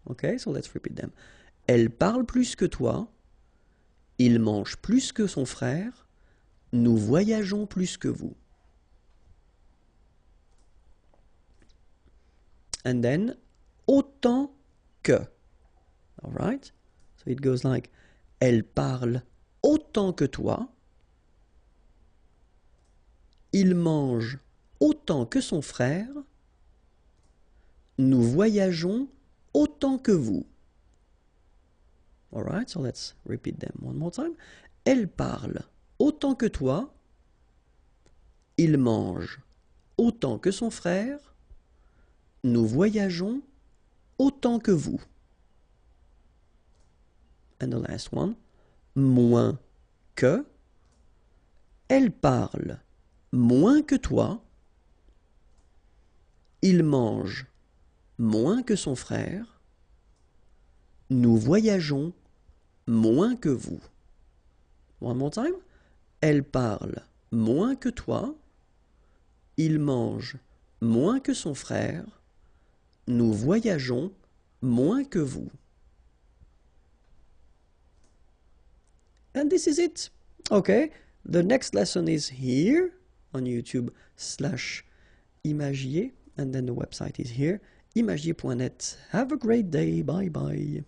Okay, so let's repeat them. Elle parle plus que toi. Il mange plus que son frère. Nous voyageons plus que vous. And then, autant que. All right? So it goes like, elle parle autant que toi. Il mange autant que son frère. Nous voyageons autant que vous. All right, so let's repeat them one more time. Elle parle autant que toi. Il mange autant que son frère. Nous voyageons autant que vous. And the last one. Moins que. Elle parle moins que toi. Il mange moins que son frère. Nous voyageons moins que vous. One more time. Elle parle moins que toi. Il mange moins que son frère. Nous voyageons moins que vous. And this is it. Okay, the next lesson is here on YouTube/Imagier, and then the website is here, imagier.net. Have a great day. Bye bye.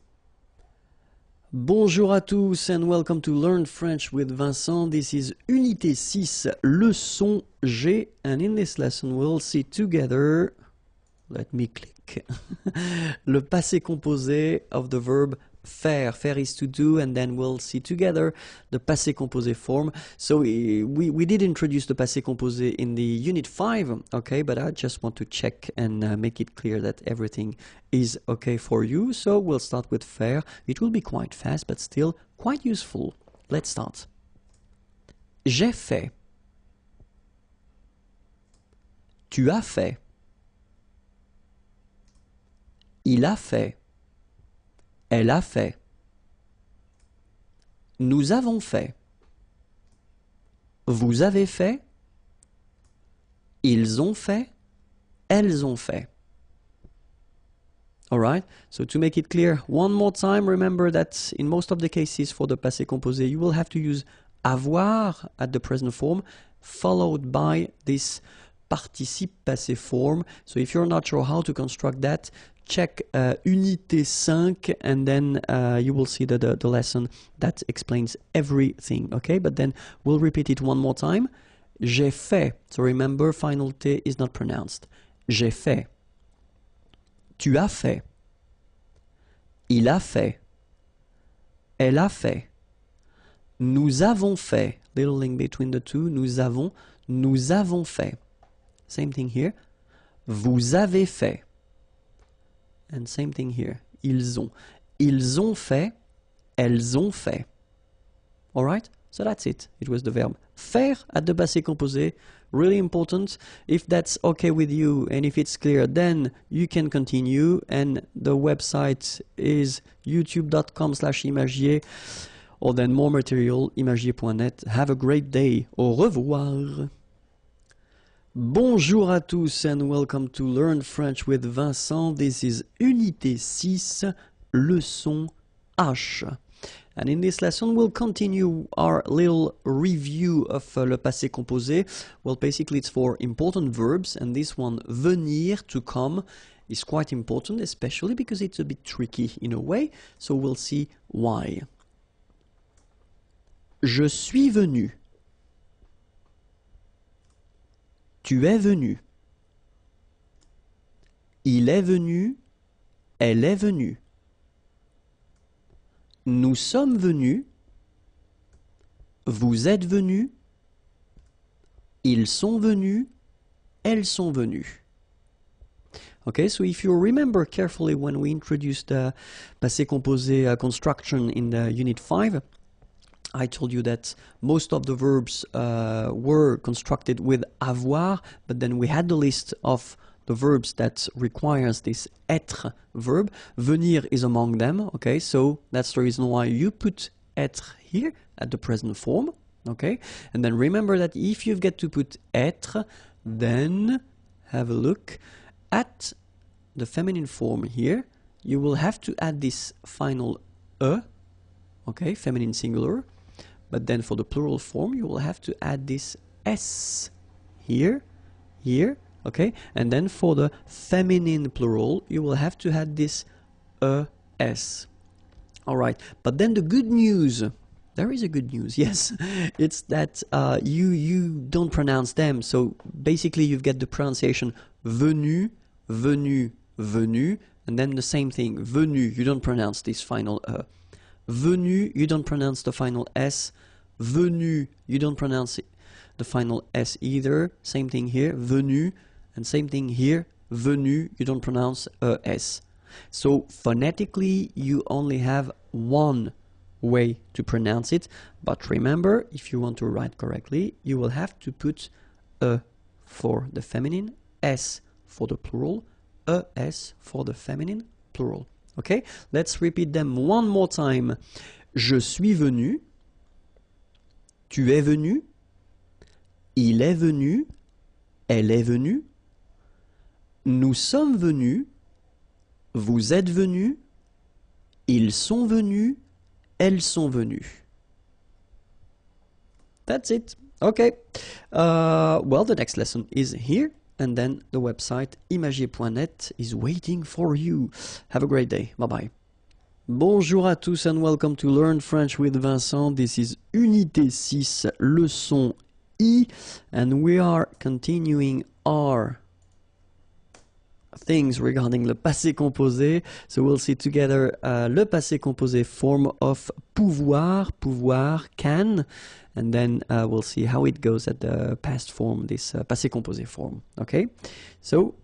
Bonjour à tous and welcome to Learn French with Vincent. This is Unité 6, leçon G, and in this lesson we'll see together, let me click, le passé composé of the verb faire. Faire is to do, and then we'll see together the passé composé form. So we did introduce the passé composé in the Unit 5, okay, but I just want to check and make it clear that everything is okay for you. So we'll start with faire. It will be quite fast, but still quite useful. Let's start. J'ai fait. Tu as fait. Il a fait. Elle a fait. Nous avons fait. Vous avez fait. Ils ont fait. Elles ont fait. Alright, so to make it clear, one more time, remember that in most of the cases for the passé composé, you will have to use avoir at the present form, followed by this participe passé form. So if you're not sure how to construct that, check Unité 5 and then you will see the lesson that explains everything, okay? But then we'll repeat it one more time. J'ai fait. So remember, final T is not pronounced. J'ai fait. Tu as fait. Il a fait. Elle a fait. Nous avons fait. Little link between the two. Nous avons fait. Same thing here. Vous avez fait. And same thing here. Ils ont. Ils ont fait. Elles ont fait. Alright? So that's it. It was the verb faire at the passé composé. Really important. If that's okay with you and if it's clear, then you can continue. And the website is youtube.com/imagier. Or then more material, imagier.net. Have a great day. Au revoir. Bonjour à tous and welcome to Learn French with Vincent. This is Unité 6, leçon H. And in this lesson, we'll continue our little review of le passé composé. Well, basically, it's for important verbs, and this one, venir, to come, is quite important, especially because it's a bit tricky in a way, so we'll see why. Je suis venu. Tu es venu. Il est venu. Elle est venue. Nous sommes venus. Vous êtes venus. Ils sont venus. Elles sont venues. Okay, so if you remember carefully when we introduced the passé composé construction in the Unit 5, I told you that most of the verbs were constructed with avoir, but then we had the list of the verbs that requires this être verb. Venir is among them, okay? So that's the reason why you put être here at the present form, okay? And then remember that if you get to put être, then have a look at the feminine form here. You will have to add this final e, okay? Feminine singular. But then for the plural form, you will have to add this s here, here, okay? And then for the feminine plural, you will have to add this es. All right, but then the good news, there is a good news, yes. It's that you don't pronounce them. So basically you get the pronunciation venu, venu, venu, and then the same thing, venu, you don't pronounce this final Venu, you don't pronounce the final S. Venu, you don't pronounce the final S either. Same thing here, venu, and same thing here, venu, you don't pronounce S. So phonetically, you only have one way to pronounce it. But remember, if you want to write correctly, you will have to put E for the feminine, S for the plural, ES for the feminine plural. Okay, let's repeat them one more time. Je suis venu. Tu es venu. Il est venu. Elle est venue. Nous sommes venus. Vous êtes venus. Ils sont venus. Elles sont venues. That's it. Okay. Well, the next lesson is here. And then the website imagier.net is waiting for you. Have a great day. Bye-bye. Bonjour à tous and welcome to Learn French with Vincent. This is Unité 6, leçon I. And we are continuing our things regarding le passé composé. So we'll see together le passé composé form of pouvoir, pouvoir, can. And then we'll see how it goes at the past form, this passé composé form. Okay? So,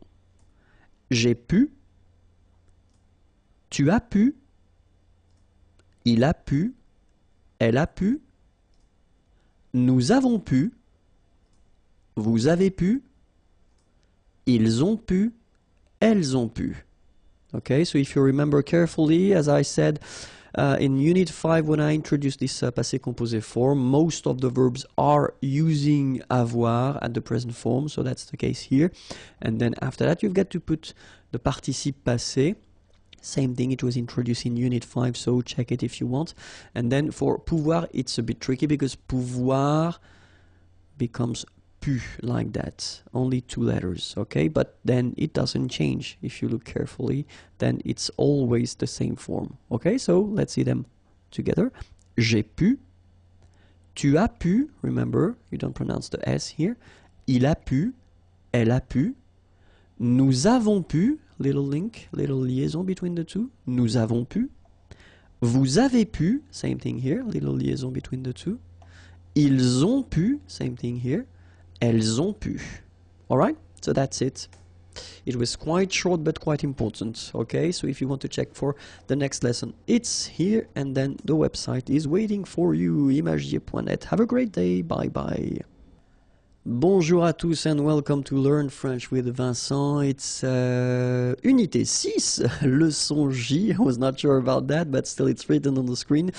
j'ai pu, tu as pu, il a pu, elle a pu, nous avons pu, vous avez pu, ils ont pu, elles ont pu. Okay, so if you remember carefully, as I said, In Unit 5, when I introduced this passé composé form, most of the verbs are using avoir at the present form, so that's the case here. And then after that, you've got to put the participe passé. Same thing, it was introduced in Unit 5, so check it if you want. And then for pouvoir, it's a bit tricky because pouvoir becomes pu, like that. Only 2 letters, okay? But then it doesn't change. If you look carefully, then it's always the same form. Okay, so let's see them together. J'ai pu. Tu as pu. Remember, you don't pronounce the S here. Il a pu. Elle a pu. Nous avons pu. Little link, little liaison between the two. Nous avons pu. Vous avez pu. Same thing here. Little liaison between the two. Ils ont pu. Same thing here. Elles ont pu. Alright? So that's it. It was quite short but quite important. Okay? So if you want to check for the next lesson, it's here, and then the website is waiting for you. imagier.net. Have a great day. Bye bye. Bonjour à tous and welcome to Learn French with Vincent. It's Unité 6, leçon J. I was not sure about that, but still it's written on the screen.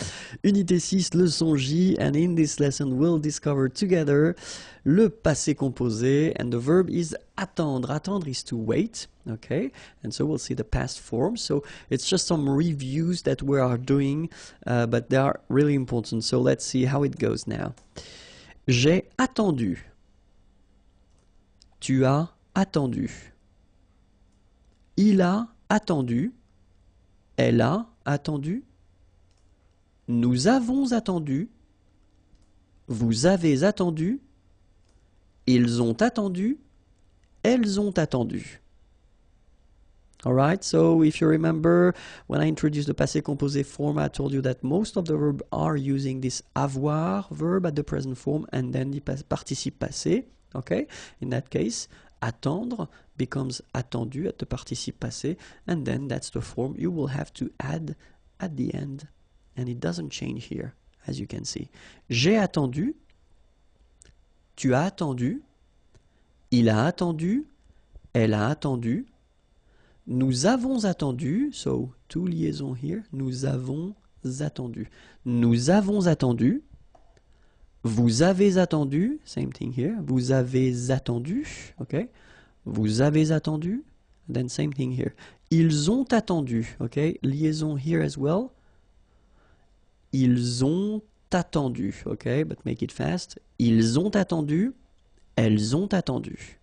Unité 6, leçon J, and in this lesson we'll discover together le passé composé, and the verb is attendre. Attendre is to wait, okay? And so we'll see the past form. So it's just some reviews that we are doing, but they are really important. So let's see how it goes now. J'ai attendu. Tu as attendu. Il a attendu. Elle a attendu. Nous avons attendu. Vous avez attendu. Ils ont attendu. Elles ont attendu. Alright, so if you remember, when I introduced the passé composé form, I told you that most of the verbs are using this avoir verb at the present form and then the participe passé. Okay, in that case, attendre becomes attendu at the participe passé, and then that's the form you will have to add at the end, and it doesn't change here, as you can see. J'ai attendu, tu as attendu, il a attendu, elle a attendu, nous avons attendu, so 2 liaisons here, nous avons attendu. Nous avons attendu. Vous avez attendu, same thing here. Vous avez attendu, okay? Vous avez attendu, then same thing here. Ils ont attendu, okay? Liaison here as well. Ils ont attendu, okay? But make it fast. Ils ont attendu, elles ont attendu.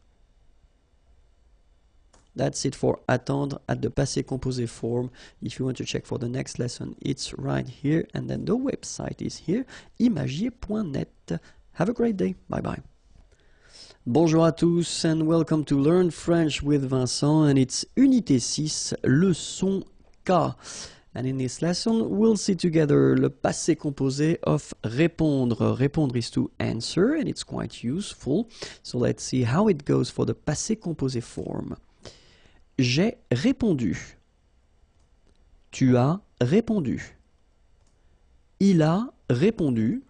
That's it for attendre at the passé composé form. If you want to check for the next lesson, it's right here, and then the website is here, imagier.net. Have a great day. Bye bye. Bonjour à tous and welcome to Learn French with Vincent, and it's Unité 6, leçon K. And in this lesson, we'll see together le passé composé of répondre. Répondre is to answer, and it's quite useful. So let's see how it goes for the passé composé form. J'ai répondu. Tu as répondu. Il a répondu.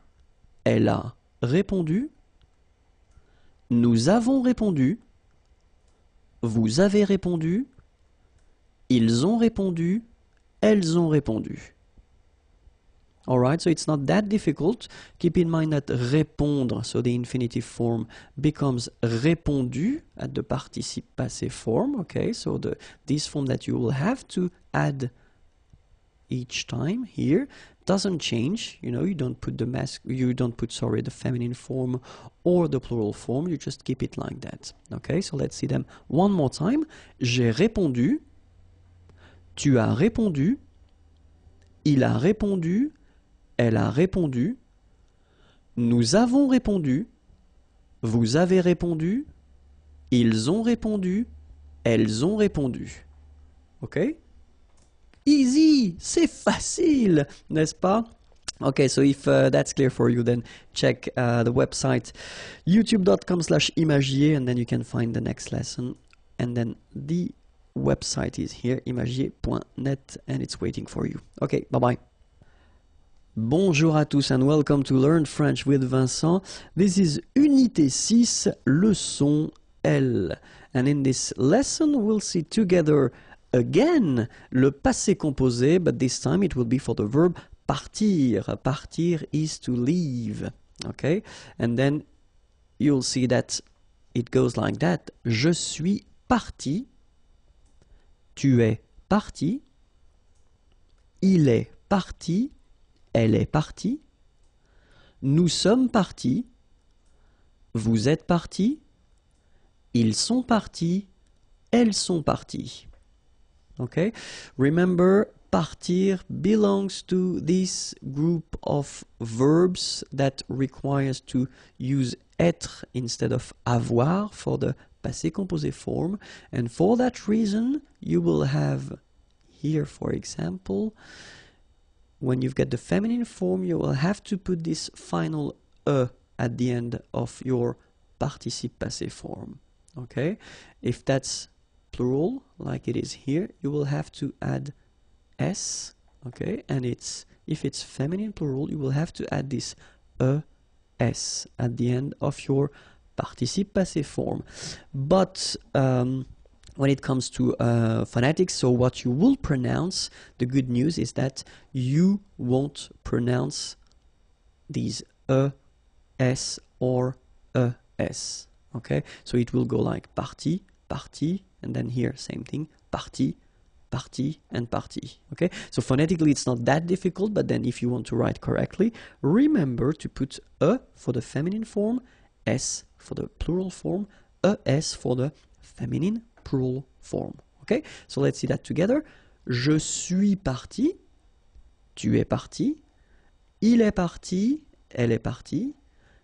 Elle a répondu. Nous avons répondu. Vous avez répondu. Ils ont répondu. Elles ont répondu. Alright, so it's not that difficult. Keep in mind that répondre, so the infinitive form, becomes répondu at the participe passé form. Okay, so this form that you will have to add each time here doesn't change. You know, you don't put the feminine form or the plural form. You just keep it like that. Okay, so let's see them one more time. J'ai répondu. Tu as répondu. Il a répondu. Elle a répondu. Nous avons répondu. Vous avez répondu. Ils ont répondu. Elles ont répondu. OK? Easy! C'est facile! N'est-ce pas? Okay, so if that's clear for you, then check the website youtube.com/imagier, and then you can find the next lesson. And then the website is here, imagier.net, and it's waiting for you. Okay, bye-bye. Bonjour à tous and welcome to Learn French with Vincent. This is Unité 6, leçon L. And in this lesson, we'll see together again, le passé composé, but this time it will be for the verb partir. Partir is to leave. Okay? And then you'll see that it goes like that. Je suis parti. Tu es parti. Il est parti. Elle est partie. Nous sommes partis. Vous êtes partis. Ils sont partis. Elles sont parties. Okay? Remember, partir belongs to this group of verbs that requires to use être instead of avoir for the passé composé form. And for that reason, you will have here, for example, when you've got the feminine form, you will have to put this final e at the end of your participe passé form. Okay? If that's plural, like it is here, you will have to add s, okay? And if it's feminine plural, you will have to add this es at the end of your participe passé form. But when it comes to phonetics, so what you will pronounce, the good news is that you won't pronounce these es or es, okay? So it will go like parti, parti, and then here same thing, parti, parti, and parti. Okay, so phonetically it's not that difficult, but then if you want to write correctly, remember to put e for the feminine form, s for the plural form, es for the feminine plural form. Okay, so let's see that together. Je suis parti, tu es parti, il est parti, elle est partie,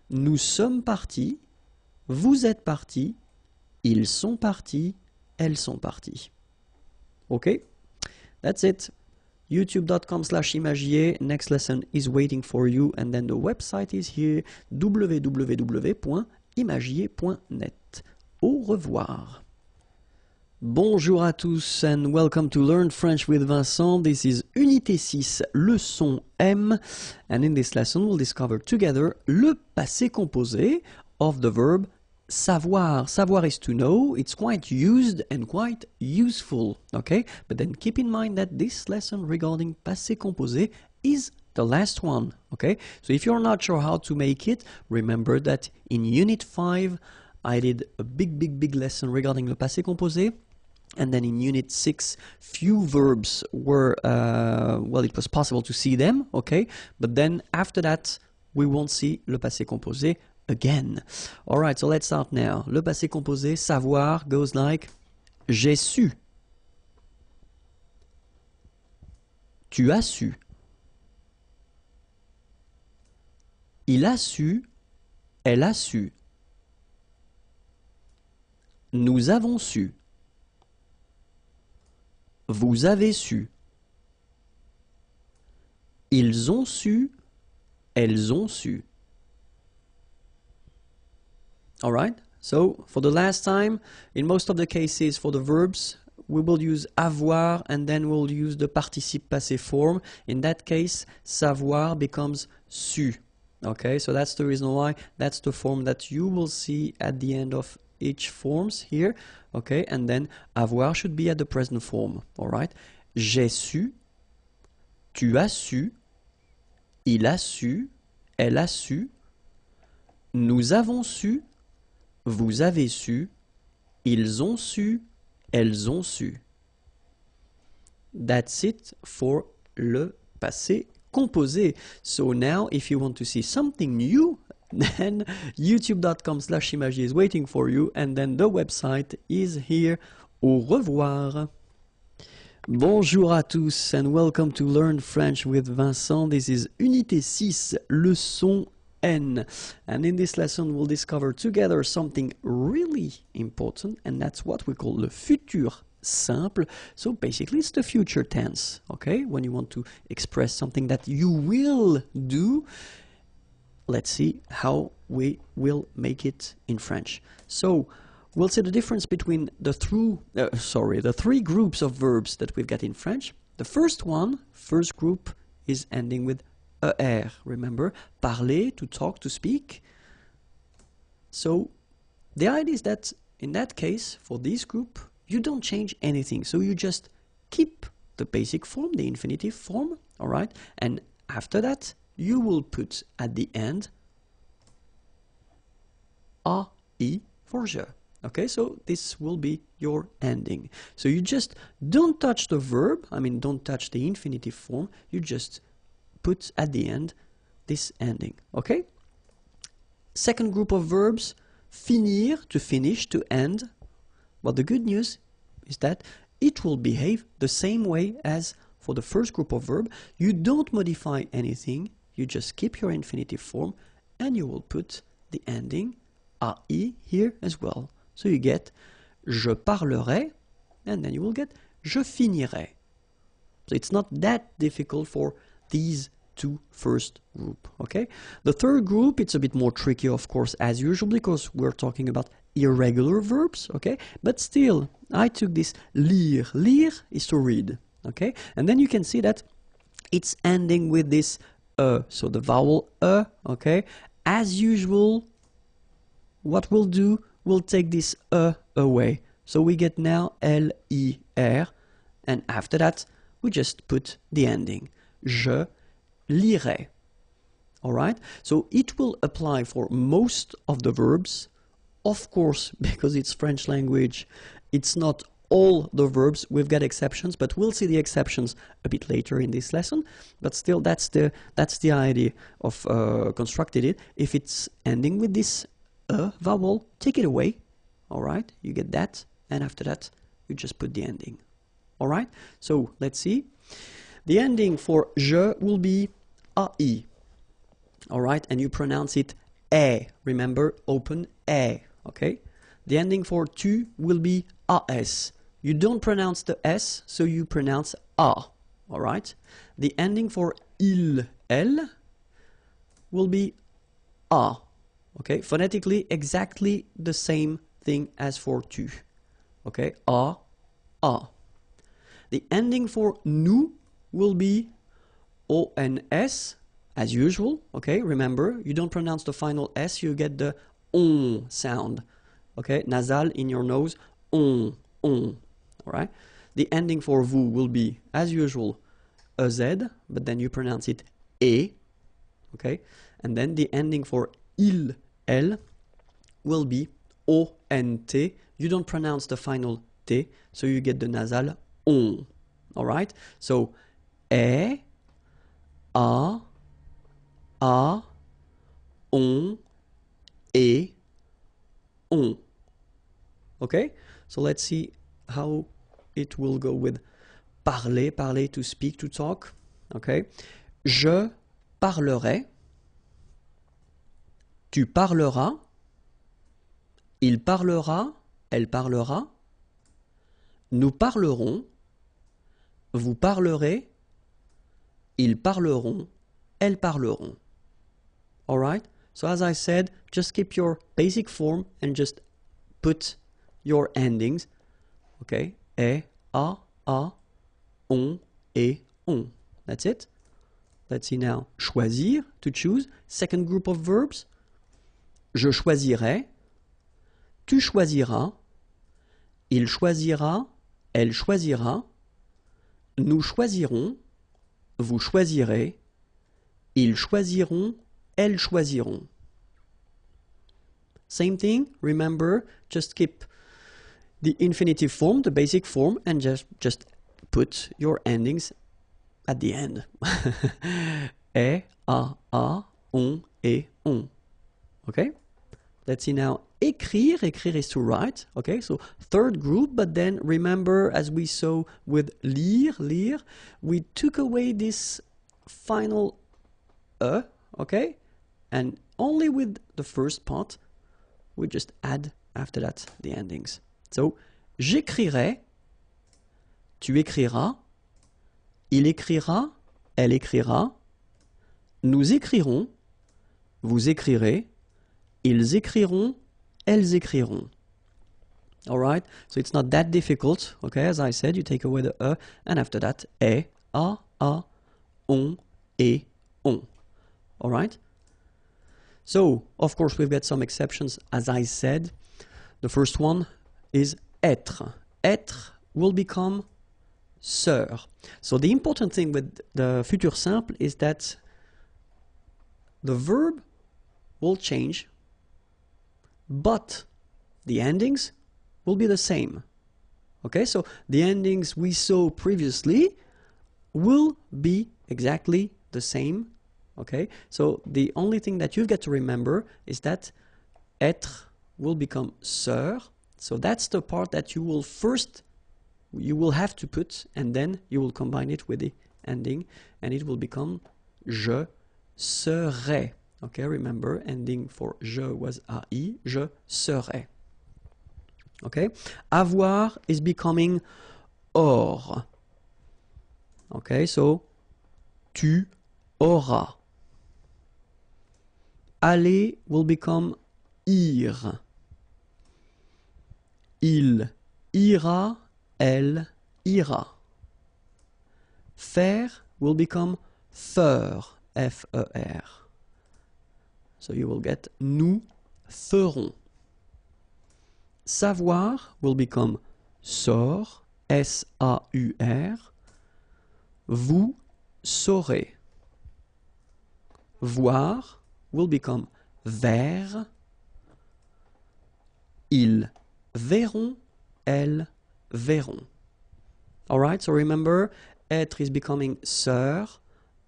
nous sommes partis, vous êtes partis, ils sont partis, elles sont parties. Okay, that's it. youtube.com/imagier. Next lesson is waiting for you, and then the website is here, www.imagier.net. Au revoir. Bonjour à tous and welcome to Learn French with Vincent. This is Unité 6, leçon M, and in this lesson we'll discover together le passé composé of the verb savoir. Savoir is to know. It's quite used and quite useful, okay? But then keep in mind that this lesson regarding passé composé is the last one, okay? So if you're not sure how to make it, remember that in Unit 5, I did a big lesson regarding le passé composé. And then in Unit 6, few verbs were, well, it was possible to see them, okay? But then after that, we won't see le passé composé again. All right, so let's start now. Le passé composé, savoir, goes like j'ai su. Tu as su. Il a su. Elle a su. Nous avons su. Vous avez su. Ils ont su. Elles ont su. All right, so for the last time, in most of the cases for the verbs, we will use avoir and then we'll use the participe passé form. In that case, savoir becomes su. Okay, so that's the reason why that's the form that you will see at the end of each forms here. Okay, and then avoir should be at the present form. All right, j'ai su, tu as su, il a su, elle a su, nous avons su, vous avez su, ils ont su, elles ont su. That's it for le passé composé. So now, if you want to see something new, then youtube.com/imagier is waiting for you, and then the website is here. Au revoir. Bonjour à tous and welcome to Learn French with Vincent. This is Unité 6, leçon N. And in this lesson we'll discover together something really important, and that's what we call le futur simple. So basically it's the future tense, okay? When you want to express something that you will do. Let's see how we will make it in French. So we'll see the difference between the three groups of verbs that we've got in French. The first group is ending with er. Remember, parler, to talk, to speak. So the idea is that in that case, for this group, you don't change anything. So you just keep the basic form, the infinitive form, all right? And after that, you will put at the end AI for je. Okay, so this will be your ending. So you just don't touch the verb, I mean don't touch the infinitive form, you just put at the end this ending, okay? Second group of verbs, finir, to finish, to end. Well, the good news is that it will behave the same way as for the first group of verb. You don't modify anything, you just keep your infinitive form and you will put the ending AI here as well. So you get je parlerai and then you will get je finirai. So it's not that difficult for these two first group, okay? The third group, it's a bit more tricky, of course, as usual, because we're talking about irregular verbs, okay? But still, I took this lire. Lire is to read, okay? And then you can see that it's ending with this so the vowel okay? As usual, what we'll do, we'll take this away. So we get now L-I-R, and after that, we just put the ending. Je lirai. All right? So it will apply for most of the verbs. Of course, because it's French language, it's not all the verbs. We've got exceptions, but we'll see the exceptions a bit later in this lesson. But still, that's the idea of constructing it. If it's ending with this vowel, take it away. All right? You get that, and after that, you just put the ending. All right? So let's see. The ending for je will be AI. All right? And you pronounce it A. Remember, open A. Okay? The ending for tu will be AS. You don't pronounce the S, so you pronounce A. All right? The ending for il, elle will be A. Okay? Phonetically, exactly the same thing as for tu. Okay? A, A. The ending for nous will be ONS, as usual, okay? Remember, you don't pronounce the final S, you get the on sound, okay? Nasal in your nose, on, all right? The ending for vous will be, as usual, a Z, but then you pronounce it E, okay? And then the ending for il, elle, will be ONT. You don't pronounce the final T, so you get the nasal on, all right? So, E, A, on, et, on. Okay? So let's see how it will go with parler, parler, to speak, to talk. Okay? Je parlerai. Tu parleras. Il parlera. Elle parlera. Nous parlerons. Vous parlerez. Ils parleront. Elles parleront. All right? So as I said, just keep your basic form and just put your endings. Okay? E, a, on, et, on. That's it. Let's see now. Choisir, to choose. Second group of verbs. Je choisirai. Tu choisiras. Il choisira. Elle choisira. Nous choisirons. Vous choisirez. Ils choisiront. Elles choisiront. Same thing, remember, just keep the infinitive form, the basic form, and just put your endings at the end. E, a, on, et, on. Okay? Let's see now. Écrire, écrire is to write. Okay, so third group, but then remember, as we saw with lire, lire, we took away this final okay? And only with the first part, we just add after that the endings. So, j'écrirai, tu écriras, il écrira, elle écrira, nous écrirons, vous écrirez, ils écriront, elles écriront. All right? So it's not that difficult, okay? As I said, you take away the and after that, a, on, et, on. All right? So, of course, we've got some exceptions, as I said. The first one is être. Être will become sœur. So the important thing with the futur simple is that the verb will change, but the endings will be the same. Okay, so the endings we saw previously will be exactly the same. Okay, so the only thing that you've got to remember is that être will become sœur. So that's the part that you will have to put, and then you will combine it with the ending, and it will become je serai. Okay, remember, ending for je was ai, je serai. Okay, avoir is becoming or. Okay, so tu auras. Aller will become ir. Il ira, elle ira. Faire will become faire, F-E-R. So you will get nous ferons. Savoir will become saur, S-A-U-R. Vous saurez. Voir will become ver. Ils verront, elles verront. Alright, so remember, être is becoming sœur,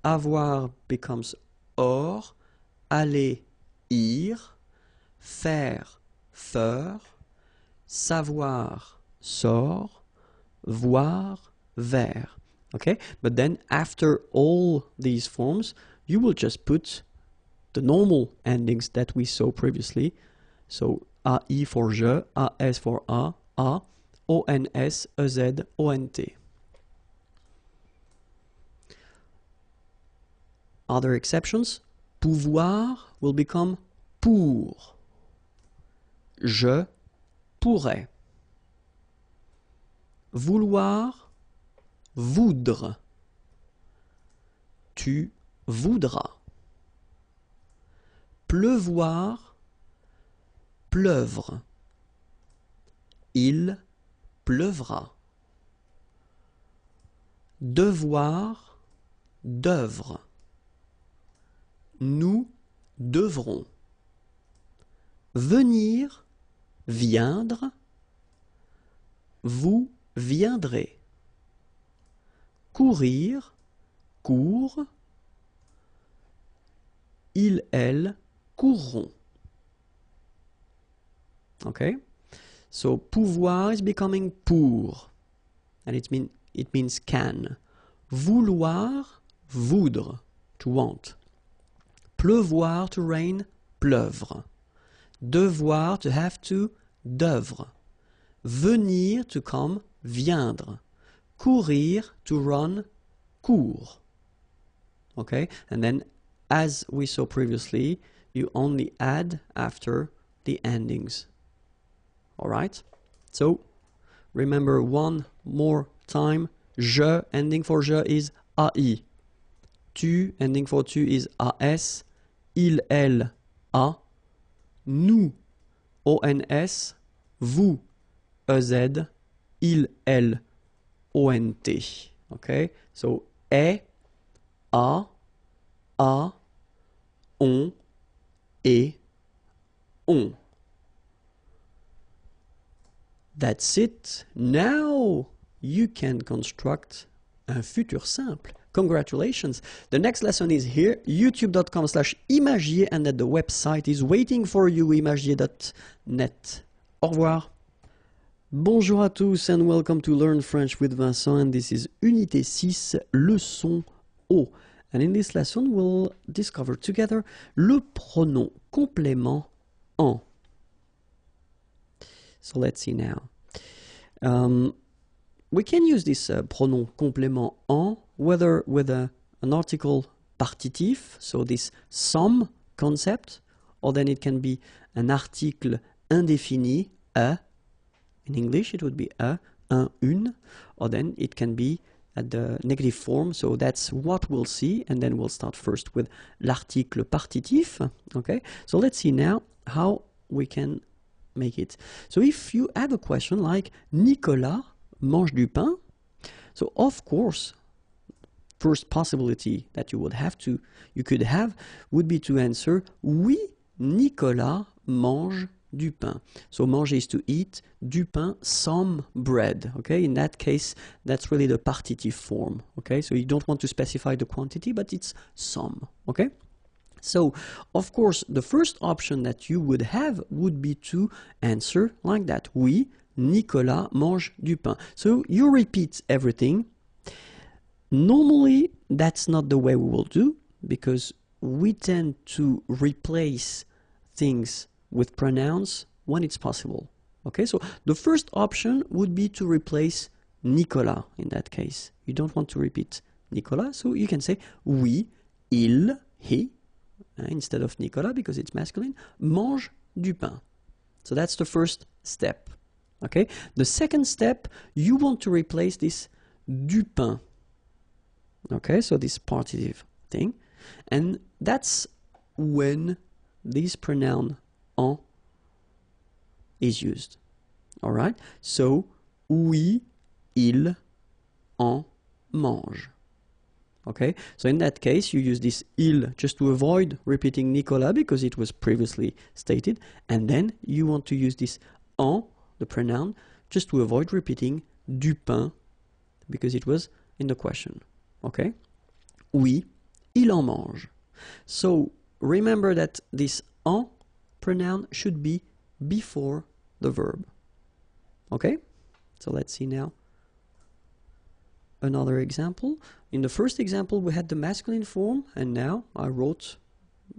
avoir becomes or, aller, ir, faire, faire, savoir, sort, voir, ver. Okay, but then after all these forms, you will just put the normal endings that we saw previously. So AI for je, AS for a, ONS, EZ, ONT. Other exceptions, pouvoir will become pour. Je pourrais. Vouloir, voudre. Tu voudras. Pleuvoir, pleuvre. Il pleuvra. Devoir, d'œuvre. Nous devrons. Venir, viendre. Vous viendrez. Courir, court. Il, elle courront. Okay? So pouvoir is becoming pour, and it means can. Vouloir, voudre, to want. Pleuvoir, to rain, pleuvre. Devoir, to have to, d'œuvre. Venir, to come, viendre. Courir, to run, court. Okay? And then, as we saw previously, you only add after the endings. Alright? So, remember one more time. Je, ending for je is AI. Tu, ending for tu is AS. Il, elle, A. Nous, ONS. Vous, EZ. Il, elle, ONT. Okay? So, est, a, on, et, on. That's it. Now you can construct un futur simple. Congratulations. The next lesson is here, youtube.com/imagier, and that the website is waiting for you, imagier.net. Au revoir. Bonjour à tous and welcome to Learn French with Vincent, and this is Unité 6, leçon O. And in this lesson we'll discover together le pronom complément en. So let's see now. We can use this pronom complément en whether with an article partitif, so this some concept, or then it can be an article indéfini, a. In English it would be a, un, une, or then it can be at the negative form, so that's what we'll see, and then we'll start first with l'article partitif. Okay, so let's see now how we can make it. So if you have a question like Nicolas mange du pain, So of course, first possibility that you could have would be to answer oui, Nicolas mange du pain. So manger is to eat, du pain, some bread. Okay, in that case, that's really the partitive form. Okay, so you don't want to specify the quantity, but it's some. Okay. So, of course, the first option that you would have would be to answer like that. Oui, Nicolas mange du pain. So you repeat everything. Normally, that's not the way we will do, because we tend to replace things with pronouns when it's possible. Okay, so the first option would be to replace Nicolas in that case. You don't want to repeat Nicolas, so you can say oui, il, he, instead of Nicolas because it's masculine, mange du pain. So that's the first step. Okay, the second step, you want to replace this du pain. Okay, so this partitive thing, and that's when this pronoun en is used. All right, so oui, il en mange. Okay, so in that case, you use this il just to avoid repeating Nicolas because it was previously stated, and then you want to use this en, the pronoun, just to avoid repeating du pain because it was in the question. Okay, oui, il en mange. So remember that this en pronoun should be before the verb. Okay, so let's see now another example. In the first example, we had the masculine form, and now I wrote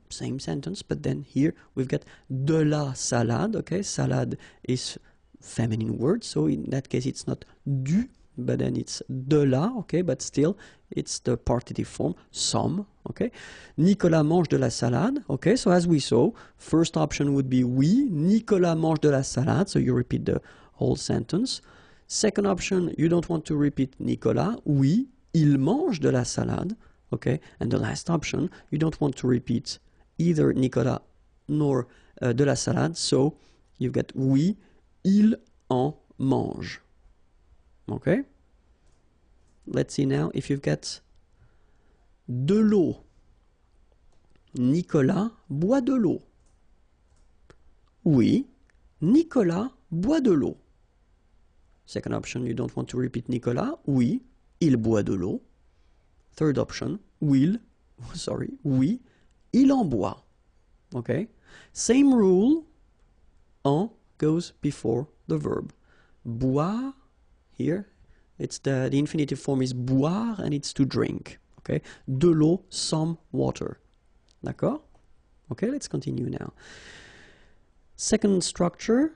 same sentence, but then here we've got de la salade. Okay, salade is feminine word, so in that case it's not du, but then it's de la. Okay, but still it's the partitive form, some. Okay, Nicolas mange de la salade. Okay, so as we saw, first option would be oui, Nicolas mange de la salade, so you repeat the whole sentence. Second option, you don't want to repeat Nicolas. Oui, il mange de la salade. Okay, and the last option, you don't want to repeat either Nicolas nor de la salade. So you've got oui, il en mange. Okay. Let's see now if you've got de l'eau. Nicolas boit de l'eau. Oui, Nicolas boit de l'eau. Second option, you don't want to repeat Nicolas. Oui, il boit de l'eau. Third option, oui, il en boit. Okay? Same rule, en goes before the verb. Boire, here, it's the infinitive form is boire and it's to drink. Okay? De l'eau, some water. D'accord? Okay, let's continue now. Second structure,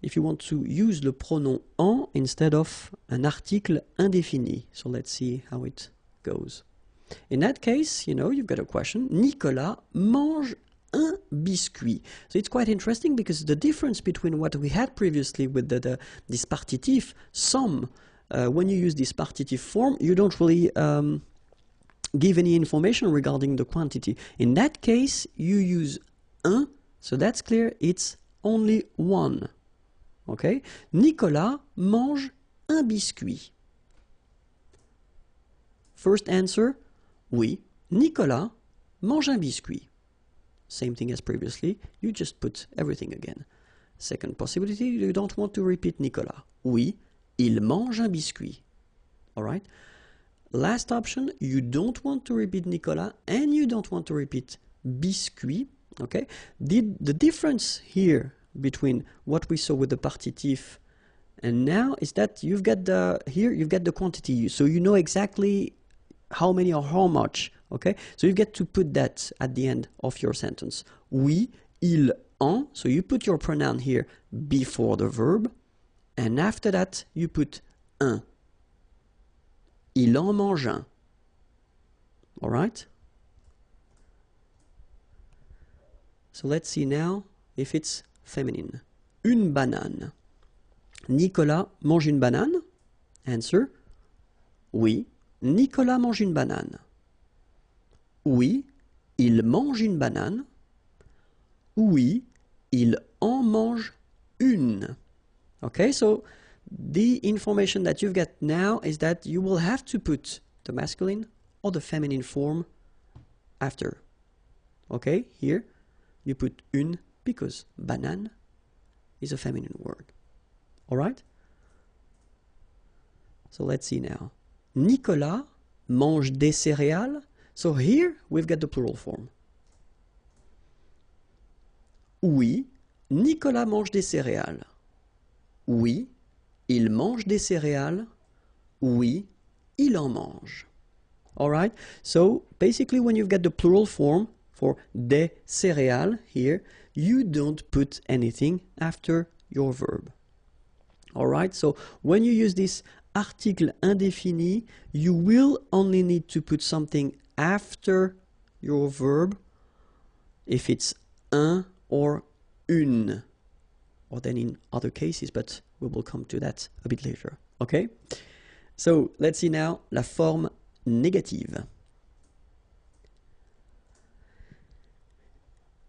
if you want to use le pronom en instead of an article indéfini. So let's see how it goes. In that case, you know, you've got a question. Nicolas mange un biscuit. So it's quite interesting because the difference between what we had previously with this partitif, some, when you use this partitif form, you don't really give any information regarding the quantity. In that case, you use un, so that's clear, it's only one. Okay? Nicolas mange un biscuit. First answer, oui, Nicolas mange un biscuit. Same thing as previously, you just put everything again. Second possibility, you don't want to repeat Nicolas. Oui, il mange un biscuit. Alright? Last option, you don't want to repeat Nicolas and you don't want to repeat biscuit. Okay? The difference here between what we saw with the partitif and now is that you've got the quantity, so you know exactly how many or how much. Okay, so you get to put that at the end of your sentence. Oui, il en, so you put your pronoun here before the verb, and after that you put un. Il en mange un. All right? So let's see now if it's feminine. Une banane. Nicolas mange une banane? Answer, oui, Nicolas mange une banane. Oui, il mange une banane. Oui, il en mange une. Okay, so the information that you've got now is that you will have to put the masculine or the feminine form after. Okay, here you put une because banane is a feminine word. All right? So let's see now. Nicolas mange des céréales. So here we've got the plural form. Oui, Nicolas mange des céréales. Oui, il mange des céréales. Oui, il en mange. All right? So basically when you've got the plural form for des céréales here, you don't put anything after your verb. All right? So when you use this article indéfini, you will only need to put something after your verb if it's un or une, or then in other cases, but we will come to that a bit later. Okay? So let's see now la forme négative.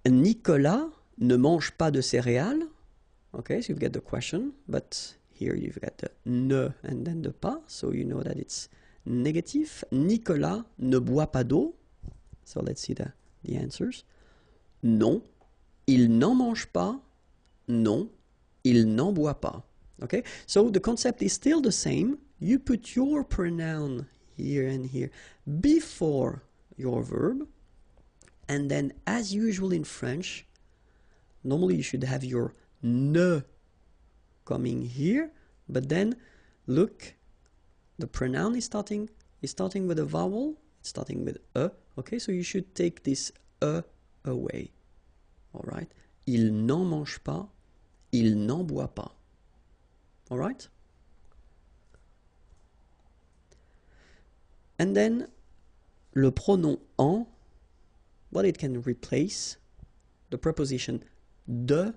Nicolas ne mange pas de céréales. Okay, so you've got the question, but here you've got the ne and then the pas, so you know that it's negative. Nicolas ne boit pas d'eau. So let's see the answers. Non, il n'en mange pas. Non, il n'en boit pas. Okay, so the concept is still the same. You put your pronoun here and here before your verb, and then as usual in French, normally you should have your ne coming here, but then look, the pronoun is starting with a vowel, it's starting with a. Okay, so you should take this a away. All right, il n'en mange pas, il n'en boit pas. All right. And then le pronom en, well, it can replace the preposition de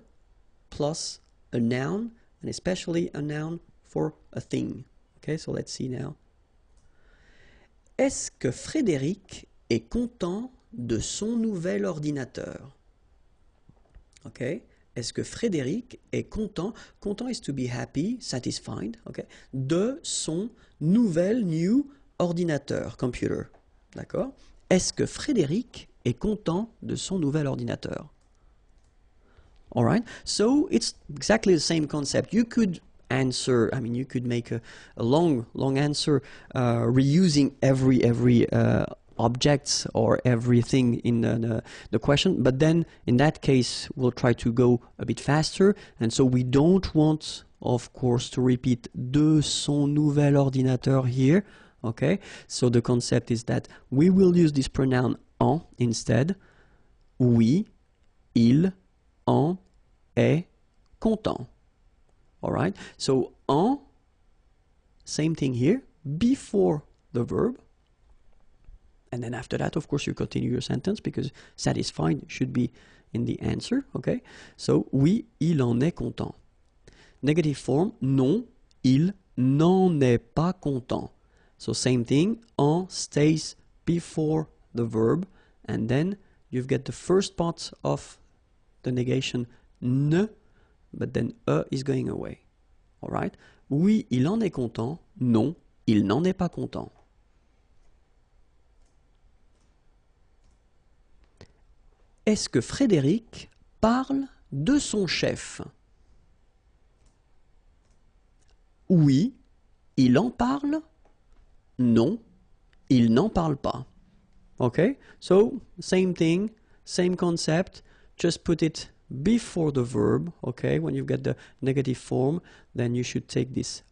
plus a noun, and especially a noun for a thing. Okay, so let's see now. Est-ce que Frédéric est content de son nouvel ordinateur? Okay, est-ce que Frédéric est content? Content is to be happy, satisfied. Okay, de son nouvel new ordinateur, computer. D'accord? Est-ce que Frédéric est content de son nouvel ordinateur? All right. So it's exactly the same concept. You could answer. I mean, you could make a long answer reusing every objects or everything in the question. But then in that case, we'll try to go a bit faster. And so we don't want, of course, to repeat de son nouvel ordinateur here. Okay. So the concept is that we will use this pronoun en instead. Oui, il, en est content. All right. So en, same thing here, before the verb. And then after that, of course, you continue your sentence because satisfied should be in the answer. Okay. So oui, il en est content. Negative form, non, il n'en est pas content. So same thing, en stays before the verb, and then you've got the first part of the negation ne, but then is going away. All right? Oui, il en est content. Non, il n'en est pas content. Est-ce que Frédéric parle de son chef? Oui, il en parle. Non, il n'en parle pas. Okay, so same thing, same concept, just put it before the verb. Okay, when you've got the negative form, then you should take this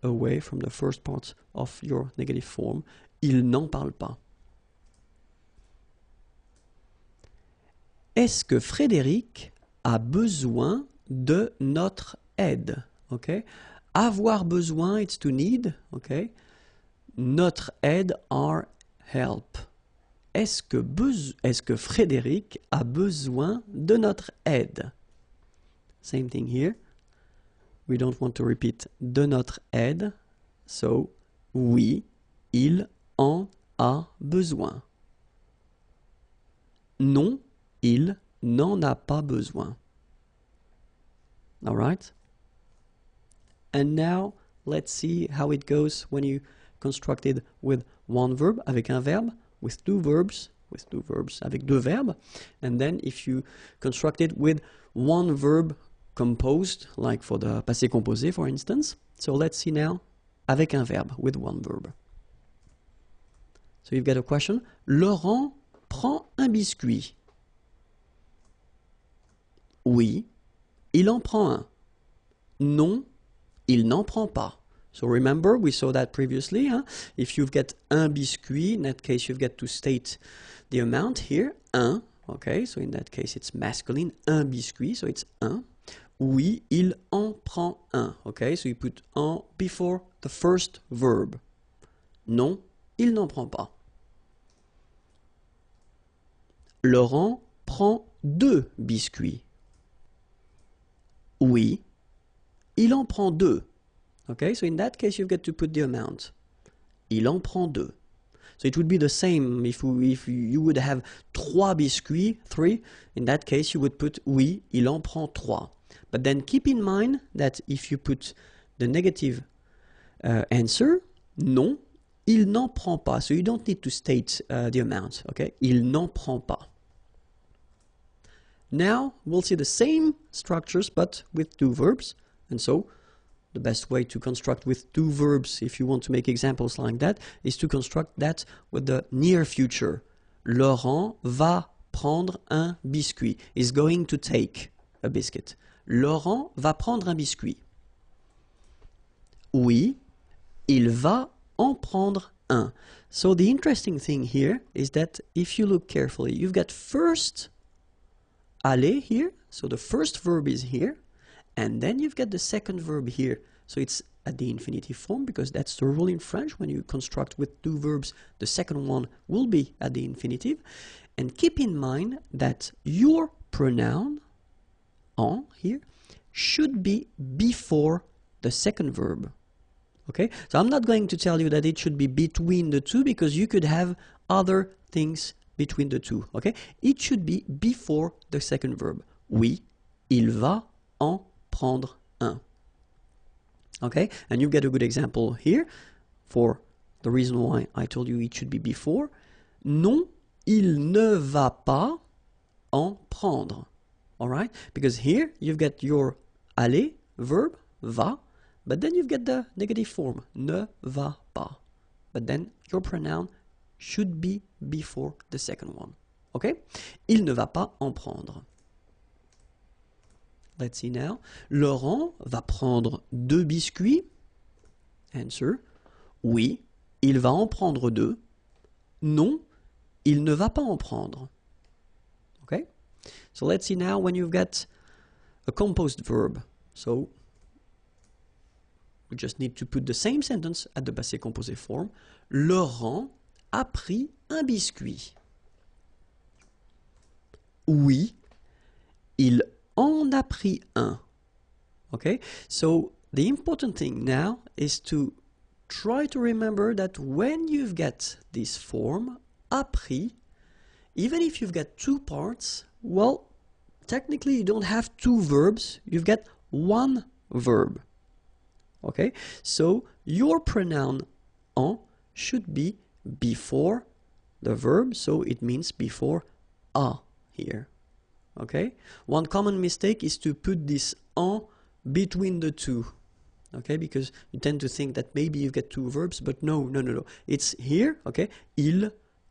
away from the first part of your negative form. Il n'en parle pas. Est-ce que Frédéric a besoin de notre aide? Okay, avoir besoin, it's to need. Okay. Notre aide, our help. Est-ce que Frédéric a besoin de notre aide? Same thing here. We don't want to repeat de notre aide. So, oui, il en a besoin. Non, il n'en a pas besoin. All right? And now, let's see how it goes when you construct it with one verb, avec un verbe, with two verbs, avec deux verbes. And then if you construct it with one verb composed, like for the passé composé, for instance. So let's see now, avec un verbe, with one verb. So you've got a question. Laurent prend un biscuit. Oui, il en prend un. Non, il n'en prend pas. So remember, we saw that previously. Huh? If you've got un biscuit, in that case, you've got to state the amount here. Un. Okay, so in that case, it's masculine. Un biscuit, so it's un. Oui, il en prend un. Okay, so you put en before the first verb. Non, il n'en prend pas. Laurent prend deux biscuits. Oui, il en prend deux. Okay, so in that case, you've got to put the amount. Il en prend deux. So it would be the same if you would have trois biscuits, three. In that case, you would put oui, il en prend trois. But then keep in mind that if you put the negative answer, non, il n'en prend pas. So you don't need to state the amount. Okay, il n'en prend pas. Now we'll see the same structures but with two verbs. And so the best way to construct with two verbs, if you want to make examples like that, is to construct that with the near future. Laurent va prendre un biscuit. Is going to take a biscuit. Laurent va prendre un biscuit. Oui, il va en prendre un. So the interesting thing here is that if you look carefully, you've got first aller here, so the first verb is here, and then you've got the second verb here. So it's at the infinitive form because that's the rule in French. When you construct with two verbs, the second one will be at the infinitive. And keep in mind that your pronoun, en here, should be before the second verb. Okay? So I'm not going to tell you that it should be between the two because you could have other things between the two. Okay? It should be before the second verb. Oui, il va en prendre un. Okay? And you get a good example here for the reason why I told you it should be before. Non, il ne va pas en prendre. Alright? Because here you've got your aller verb, va, but then you've got the negative form, ne va pas. But then your pronoun should be before the second one. Okay? Il ne va pas en prendre. Let's see now. Laurent va prendre deux biscuits. Answer. Oui, il va en prendre deux. Non, il ne va pas en prendre. Okay? So let's see now when you've got a composed verb. So we just need to put the same sentence at the passé composé form. Laurent a pris un biscuit. Oui, il en a pris un. Okay? So the important thing now is to try to remember that when you've got this form, a pris, even if you've got two parts, well, technically you don't have two verbs, you've got one verb. Okay? So your pronoun en should be before the verb, so it means before a here. Okay? One common mistake is to put this en between the two. Okay? Because you tend to think that maybe you've got two verbs, but no. It's here, okay? Il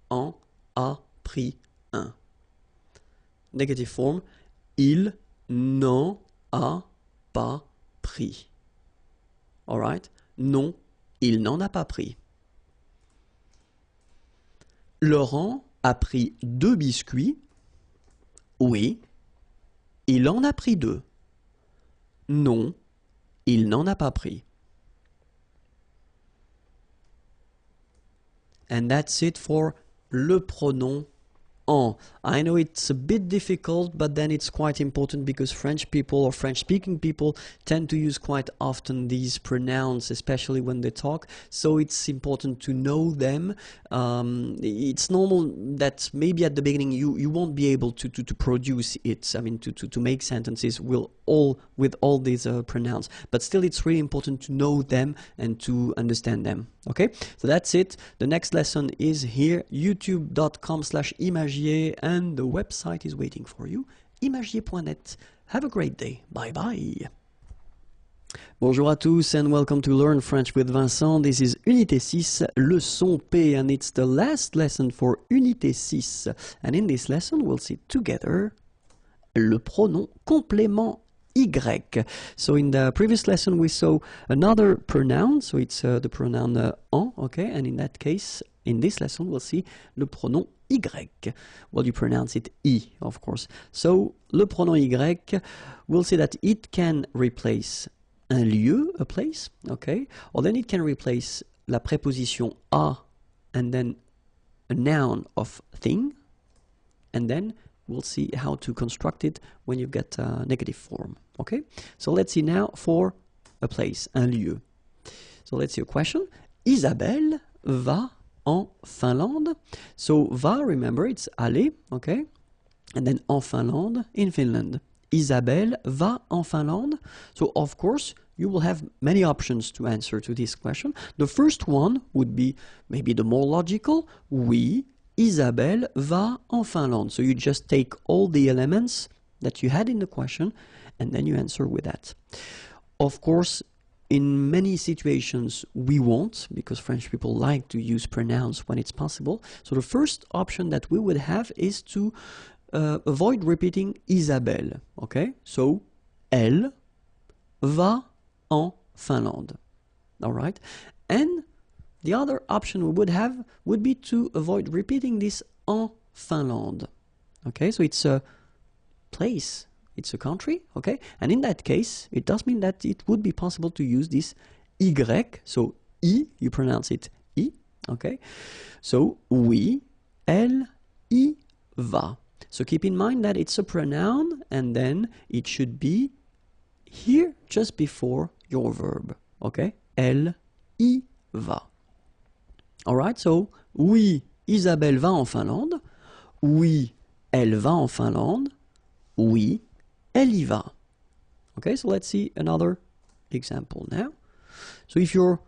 en a pris un. Negative form, il n'en a pas pris. Alright? Non, il n'en a pas pris. Laurent a pris deux biscuits. Oui, il en a pris deux. Non, il n'en a pas pris. And that's it for le pronom en. I know it's a bit difficult, but then it's quite important because French people or French-speaking people tend to use quite often these pronouns, especially when they talk. So it's important to know them. It's normal that maybe at the beginning you won't be able to produce it. I mean, to make sentences with all these pronouns. But still, it's really important to know them and to understand them. Okay, so that's it. The next lesson is here, youtube.com/imagier, and the website is waiting for you, imagier.net. Have a great day. Bye bye. Bonjour à tous and welcome to Learn French with Vincent. This is Unité 6, leçon P, and it's the last lesson for Unité 6. And in this lesson, we'll see together le pronom complément Y. So in the previous lesson, we saw another pronoun, so it's the pronoun en, okay? And in that case, in this lesson, we'll see le pronom Y. Well, you pronounce it I, of course. So, le pronom Y, we'll see that it can replace un lieu, a place, okay? Or then it can replace la préposition a and then a noun of thing, and then we'll see how to construct it when you get a negative form, okay? So let's see now for a place, un lieu. So let's see a question. Isabelle va en Finlande. So va, remember, it's aller, okay? And then en Finlande, in Finland. Isabelle va en Finlande. So of course, you will have many options to answer to this question. The first one would be maybe the more logical. Oui, Isabelle va en Finlande. So you just take all the elements that you had in the question and then you answer with that. Of course, in many situations we won't, because French people like to use pronouns when it's possible. So the first option that we would have is to avoid repeating Isabelle. Okay? So, elle va en Finlande. All right? And the other option we would have would be to avoid repeating this en Finlande. Okay, so it's a place, it's a country, okay? And in that case, it does mean that it would be possible to use this Y, so I, you pronounce it I, okay? So, oui, elle y va. So keep in mind that it's a pronoun and then it should be here just before your verb, okay? Elle y va. Alright, so, oui, Isabelle va en Finlande. Oui, elle va en Finlande. Oui, elle y va. Okay, so let's see another example now. So if you're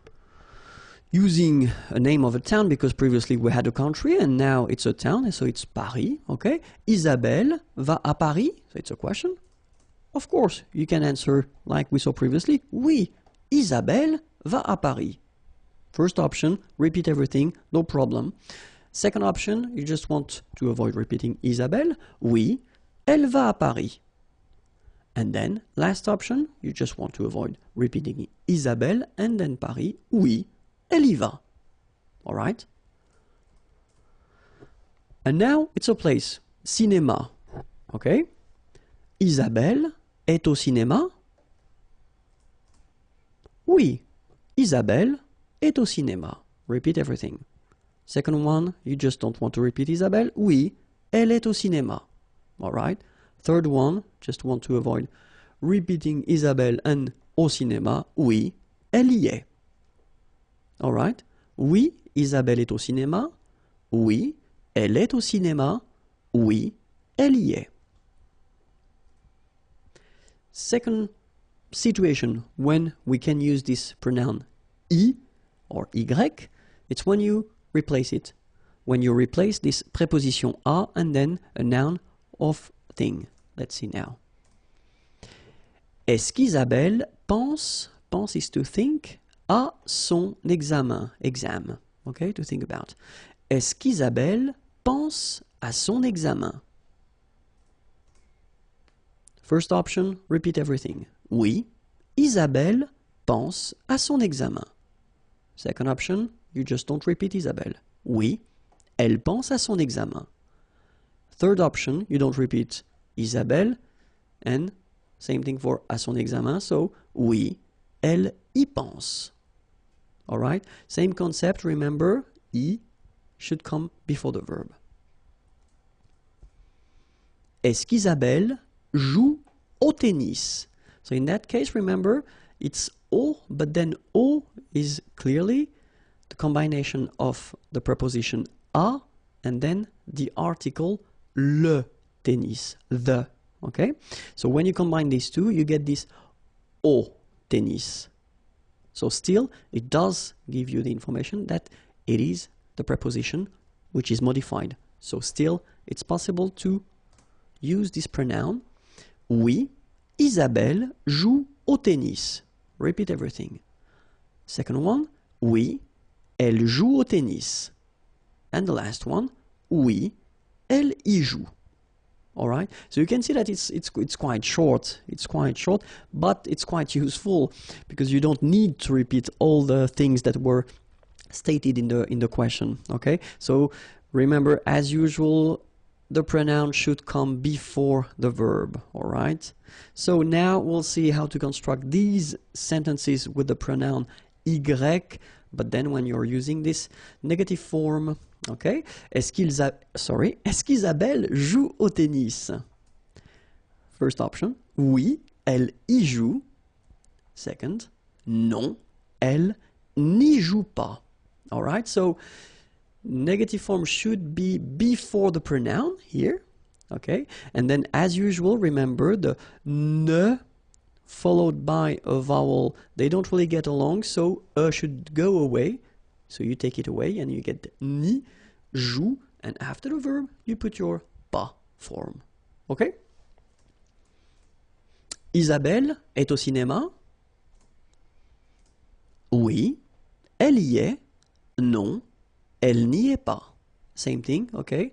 using a name of a town, because previously we had a country and now it's a town, so it's Paris, okay? Isabelle va à Paris, so it's a question. Of course, you can answer like we saw previously. Oui, Isabelle va à Paris. First option, repeat everything, no problem. Second option, you just want to avoid repeating Isabelle. Oui, elle va à Paris. And then, last option, you just want to avoid repeating Isabelle and then Paris. Oui, elle y va. All right? And now, it's a place. Cinéma. Okay? Isabelle est au cinéma? Oui, Isabelle est au cinéma. Repeat everything. Second one, you just don't want to repeat Isabelle. Oui, elle est au cinéma. Alright? Third one, just want to avoid repeating Isabelle and au cinéma. Oui, elle y est. Alright? Oui, Isabelle est au cinéma. Oui, elle est au cinéma. Oui, elle y est. Second situation when we can use this pronoun I or Y, it's when you replace it. When you replace this preposition a and then a noun of thing. Let's see now. Est-ce qu'Isabelle pense is to think, à son examen, exam, okay, to think about. Est-ce qu'Isabelle pense à son examen? First option, repeat everything. Oui, Isabelle pense à son examen. Second option, you just don't repeat Isabelle. Oui, elle pense à son examen. Third option, you don't repeat Isabelle, and same thing for à son examen, so oui, elle y pense. Alright, same concept, remember, y should come before the verb. est-ce qu'Isabelle joue au tennis? So in that case, remember, it's au, but then au is clearly the combination of the preposition à and then the article le tennis, the, okay? So when you combine these two, you get this au tennis. So still, it does give you the information that it is the preposition which is modified. So still, it's possible to use this pronoun. Oui, Isabelle joue au tennis. Repeat everything. Second one, oui, elle joue au tennis. And the last one, oui, elle y joue. All right, so you can see that it's quite short. It's quite short, but it's quite useful because you don't need to repeat all the things that were stated in the question. Okay, so remember, as usual, the pronoun should come before the verb. All right, so now we'll see how to construct these sentences with the pronoun y, but then when you're using this negative form. Okay, est-ce qu'Isabelle joue au tennis? First option, oui, elle y joue. Second, non, elle n'y joue pas. All right, so negative form should be before the pronoun here. Okay, and then as usual, remember the ne followed by a vowel, they don't really get along, so should go away. So you take it away and you get ni, joue, and after the verb, you put your pas form. Okay? Isabelle est au cinéma? Oui. Elle y est? Non. Elle n'y est pas. Same thing, okay?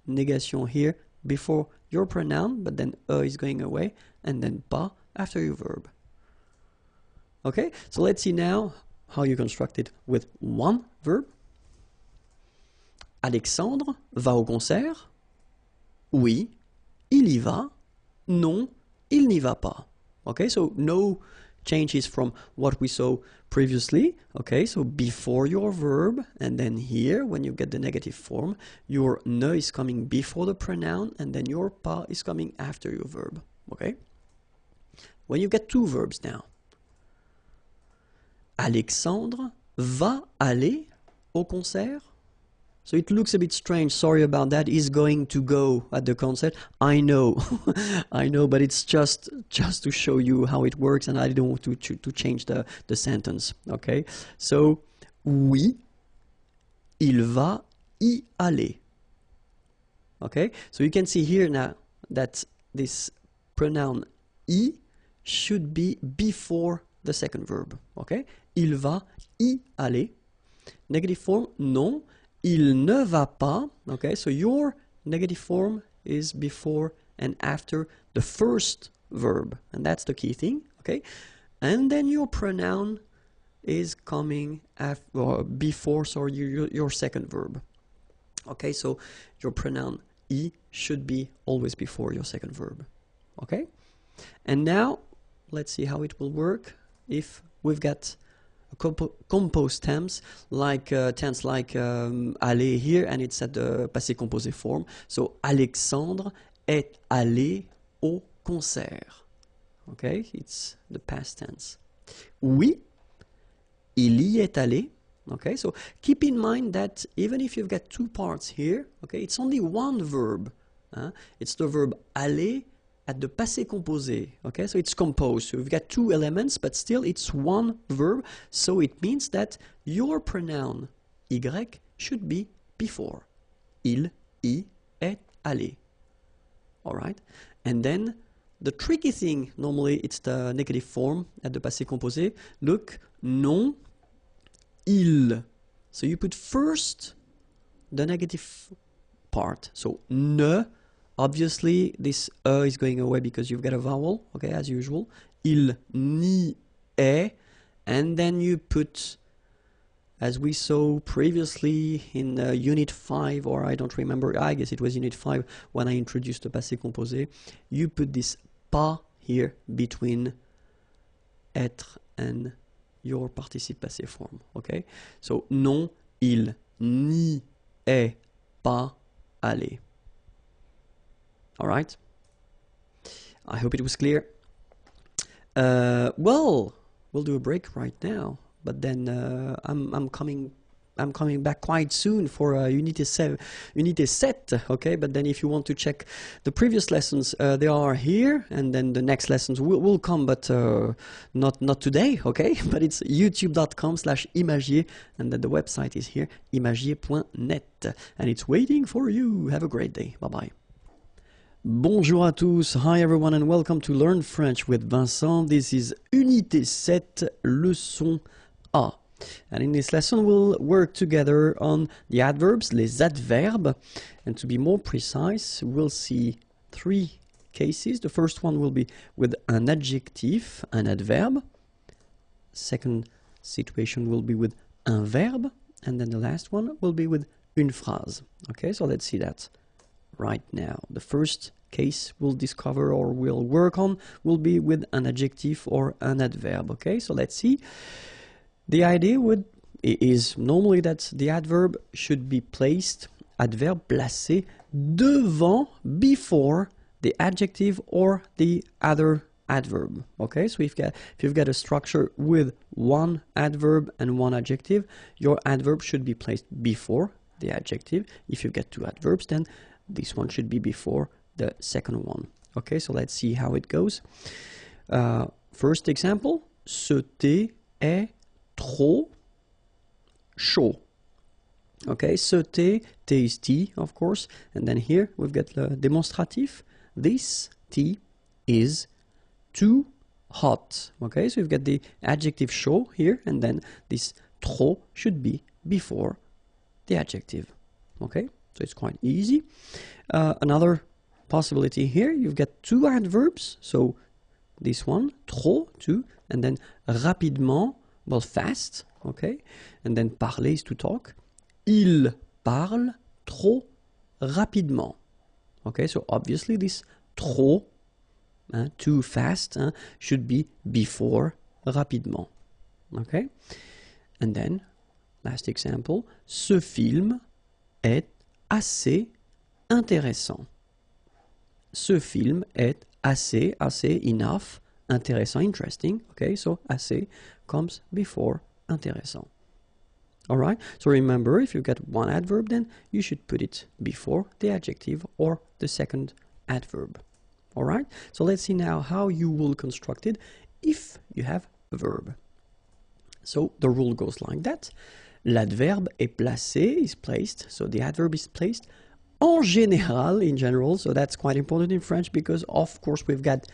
Negation here before your pronoun, but then is going away, and then pas after your verb. Okay? So let's see now how you construct it with one verb. Alexandre va au concert? Oui, il y va. Non, il n'y va pas. Okay, so no changes from what we saw previously. Okay, so before your verb, and then here, when you get the negative form, your ne is coming before the pronoun, and then your pas is coming after your verb. Okay? When you get two verbs now. Alexandre va aller au concert? So it looks a bit strange, sorry about that. He's going to go at the concert. I know, I know, but it's just to show you how it works, and I don't want to change the sentence, okay? So, oui, il va y aller. Okay, so you can see here now that this pronoun y should be before the second verb, okay? Il va y aller. Negative form, non. Il ne va pas, okay, so your negative form is before and after the first verb, and that's the key thing, okay? And then your pronoun is coming before, sorry, your second verb. Okay, so your pronoun y should be always before your second verb, okay? And now, let's see how it will work if we've got composed tense like aller here, and it's at the passé composé form. So Alexandre est allé au concert. Okay, it's the past tense. Oui, il y est allé. Okay, so keep in mind that even if you've got two parts here, okay, it's only one verb. It's the verb aller at the passé composé, okay, so it's composed, so we've got two elements, but still it's one verb, so it means that your pronoun y should be before. Il y est allé. Alright, and then the tricky thing, normally it's the negative form at the passé composé. Look, non, il. So you put first the negative part, so ne. Obviously, this is going away because you've got a vowel, okay, as usual. Il n'y est, and then you put, as we saw previously in Unit 5, or I don't remember, I guess it was Unit 5 when I introduced the passé composé, you put this pas here between être and your participe passé form, okay? So, non, il n'y est pas allé. All right. I hope it was clear. Well, we'll do a break right now, but then I'm coming back quite soon for Unité 7, okay? But then if you want to check the previous lessons, they are here, and then the next lessons will come, but not today, okay? But it's youtube.com/imagier, and then the website is here, imagier.net, and it's waiting for you. Have a great day. Bye-bye. Bonjour à tous, hi everyone and welcome to Learn French with Vincent. This is Unité 7, leçon A. And in this lesson we'll work together on the adverbs, les adverbes. And to be more precise, we'll see 3 cases. The first one will be with an adjective, an adverb. Second situation will be with un verbe. And then the last one will be with une phrase. Okay, so let's see that right now. The first case we'll discover or we'll work on will be with an adjective or an adverb. Okay, so let's see. The idea is normally that the adverb should be placed, adverbe placé, devant, before the adjective or the other adverb. Okay, so if you've got a structure with one adverb and one adjective, your adverb should be placed before the adjective. If you've got 2 adverbs, then this one should be before the second one. Okay, so let's see how it goes. First example, ce thé est trop chaud. Okay, ce thé is tea, of course. And then here we've got the demonstrative. This tea is too hot. Okay, so we've got the adjective chaud here, and then this trop should be before the adjective. Okay, so it's quite easy. Another possibility here, you've got 2 adverbs, so this one, trop, too, and then rapidement, well, fast, okay, and then parler is to talk. Il parle trop rapidement. Okay, so obviously this trop, too fast, should be before rapidement. Okay, and then last example, ce film est assez intéressant. Ce film est assez enough, intéressant, interesting. Okay, so assez comes before intéressant. All right, so remember, if you've got one adverb, then you should put it before the adjective or the second adverb. All right, so let's see now how you will construct it if you have a verb. So the rule goes like that. L'adverbe est placé, is placed, so the adverb is placed en général, in general, so that's quite important in French because, of course, we've got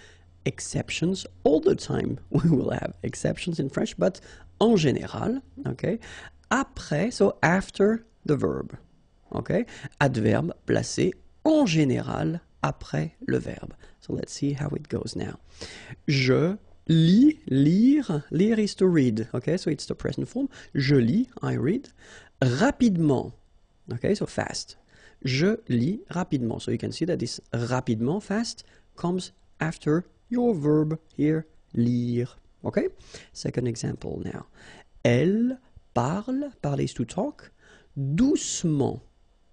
exceptions all the time. We will have exceptions in French, but en général, okay? Après, so after the verb, okay? Adverbe placé en général après le verbe. So let's see how it goes now. Je lis, lire, lire is to read, okay? So it's the present form. Je lis, I read. Rapidement, okay? So fast. Je lis rapidement. So you can see that this rapidement, fast, comes after your verb here, lire. Okay? Second example now. Elle parle, parler is to talk, doucement.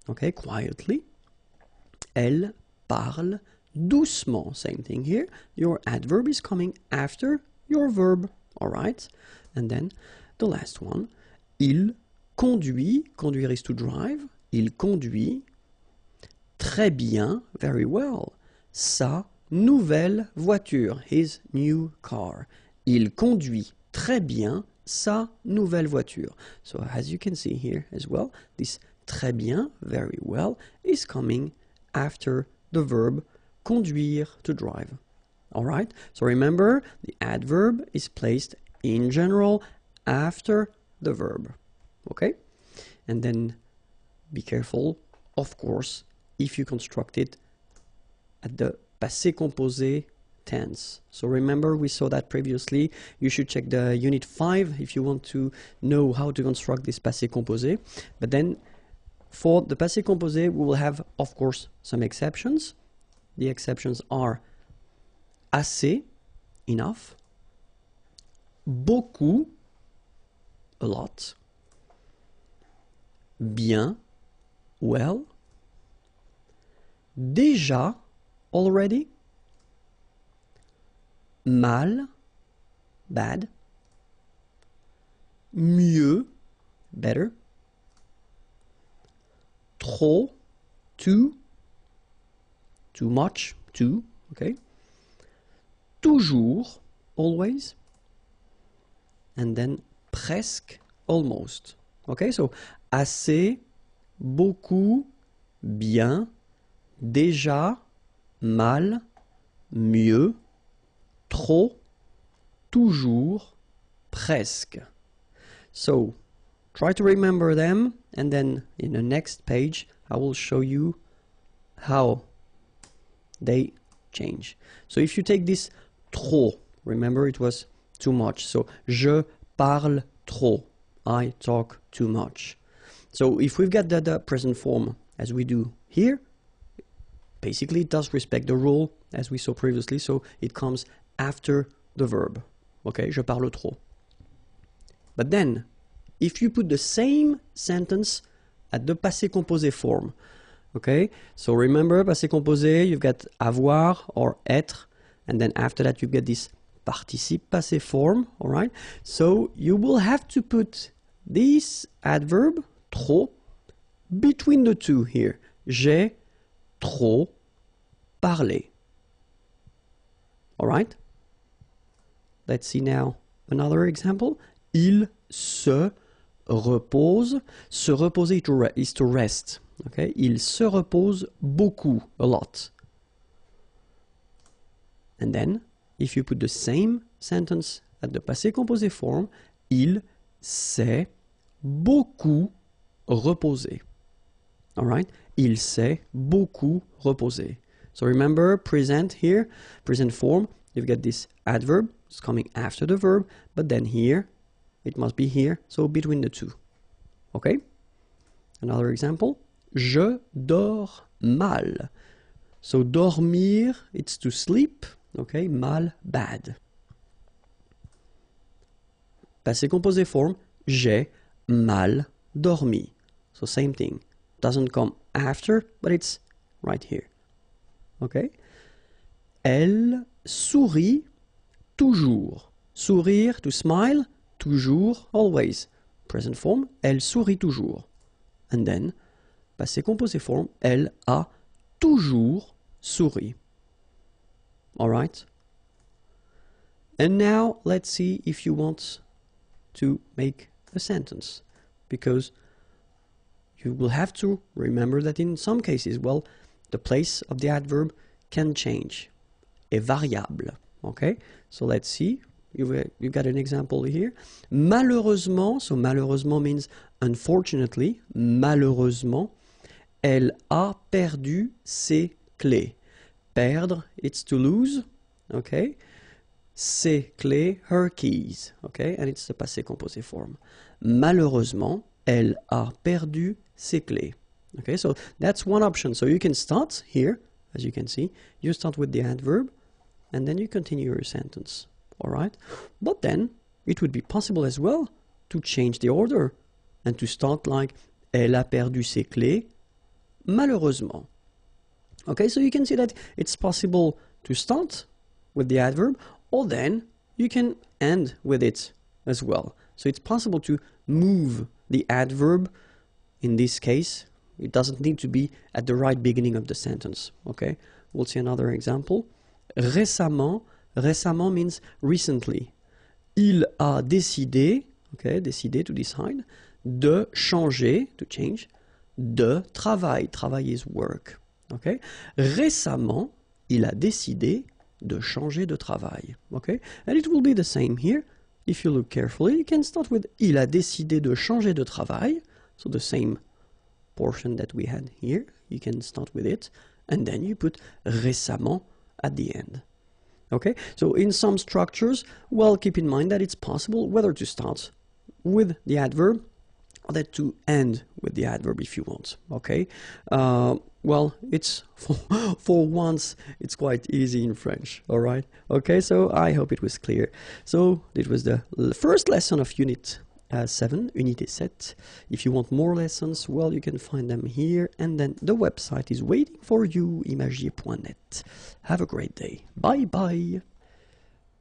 Okay, quietly. Elle parle doucement. Same thing here. Your adverb is coming after your verb. All right? And then the last one. Il conduit. Conduire is to drive. Il conduit très bien, very well, sa nouvelle voiture, his new car. Il conduit très bien sa nouvelle voiture. So as you can see here as well, this très bien, very well, is coming after the verb conduire, to drive. All right? So remember, the adverb is placed in general after the verb. Okay? And then be careful, of course, if you construct it at the passé composé tense. So remember, we saw that previously. You should check the unit 5 if you want to know how to construct this passé composé. But then for the passé composé, we will have, of course, some exceptions. The exceptions are assez, enough, beaucoup, a lot, bien, well, déjà, already. Mal, bad. Mieux, better. Trop, too much, too, okay. Toujours, always. And then presque, almost. Okay, so assez, beaucoup, bien, déjà, mal, mieux, trop, toujours, presque. So try to remember them, and then in the next page I will show you how they change. So if you take this trop, remember it was too much. So je parle trop, I talk too much. So if we've got the present form as we do here, basically it does respect the rule as we saw previously, so it comes after the verb. Okay, je parle trop. But then, if you put the same sentence at the passé composé form, okay, so remember, passé composé, you've got avoir or être, and then after that you get this participe passé form, all right? So you will have to put this adverb, trop, between the two here. J'ai trop parlé. All right? Let's see now another example. Il se repose. Se reposer is to rest. Okay? Il se repose beaucoup, a lot. And then, if you put the same sentence at the passé composé form, il s'est beaucoup reposé. All right? Il s'est beaucoup reposé. So remember, present here, present form, you've got this adverb, it's coming after the verb, but then here, it must be here, so between the two. Okay? Another example. Je dors mal. So dormir, it's to sleep. Okay? Mal, bad. Passé composé form, j'ai mal dormi. So same thing. Doesn't come after, but it's right here. Okay? Elle sourit toujours. Sourire, to smile, toujours, always. Present form, elle sourit toujours. And then, passé composé form, elle a toujours souri. Alright? And now, let's see if you want to make a sentence. Because you will have to remember that in some cases, well, the place of the adverb can change. Est variable. Okay? So let's see. You've got an example here. Malheureusement, so malheureusement means unfortunately, malheureusement, elle a perdu ses clés. Perdre, it's to lose, okay? Ses clés, her keys, okay? And it's the passé composé form. Malheureusement, elle a perdu ses clés. Okay, so that's one option. So you can start here, as you can see. You start with the adverb, and then you continue your sentence. All right? But then, it would be possible as well to change the order and to start like, elle a perdu ses clés, malheureusement. Okay, so you can see that it's possible to start with the adverb, or then you can end with it as well. So it's possible to move the adverb. In this case, it doesn't need to be at the right beginning of the sentence. Okay, we'll see another example. Récemment, récemment means recently. Il a décidé, okay, décidé to decide, de changer, to change, de travail. Travail is work. Okay, récemment, il a décidé de changer de travail. Okay, and it will be the same here. If you look carefully, you can start with il a décidé de changer de travail. So the same portion that we had here, you can start with it, and then you put récemment at the end. Okay, so in some structures, well, keep in mind that it's possible whether to start with the adverb or that to end with the adverb if you want. Okay, well, it's for once it's quite easy in French. All right. Okay, so I hope it was clear. So it was the first lesson of Unit 7, Unité 7. If you want more lessons, well, you can find them here, and then the website is waiting for you, imagier.net. Have a great day. Bye bye.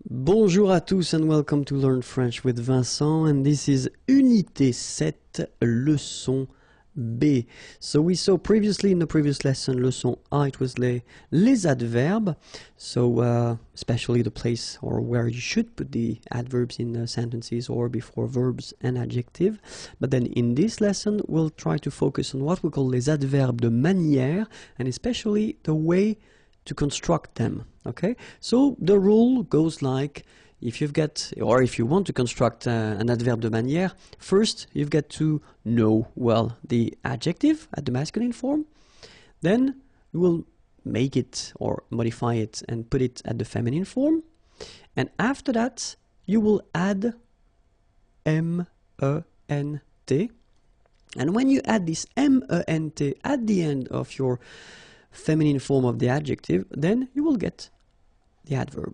Bonjour à tous and welcome to Learn French with Vincent, and this is Unité 7, leçon B. So we saw previously in the previous lesson, leçon A, it was les adverbes, so especially the place or where you should put the adverbs in sentences or before verbs and adjective. But then in this lesson, we'll try to focus on what we call les adverbes de manière, and especially the way to construct them. Okay, so the rule goes like, if you've got, or if you want to construct an adverbe de manière, first you've got to know, well, the adjective at the masculine form, then you will make it or modify it and put it at the feminine form, and after that you will add M-E-N-T, and when you add this M-E-N-T at the end of your feminine form of the adjective, then you will get the adverb.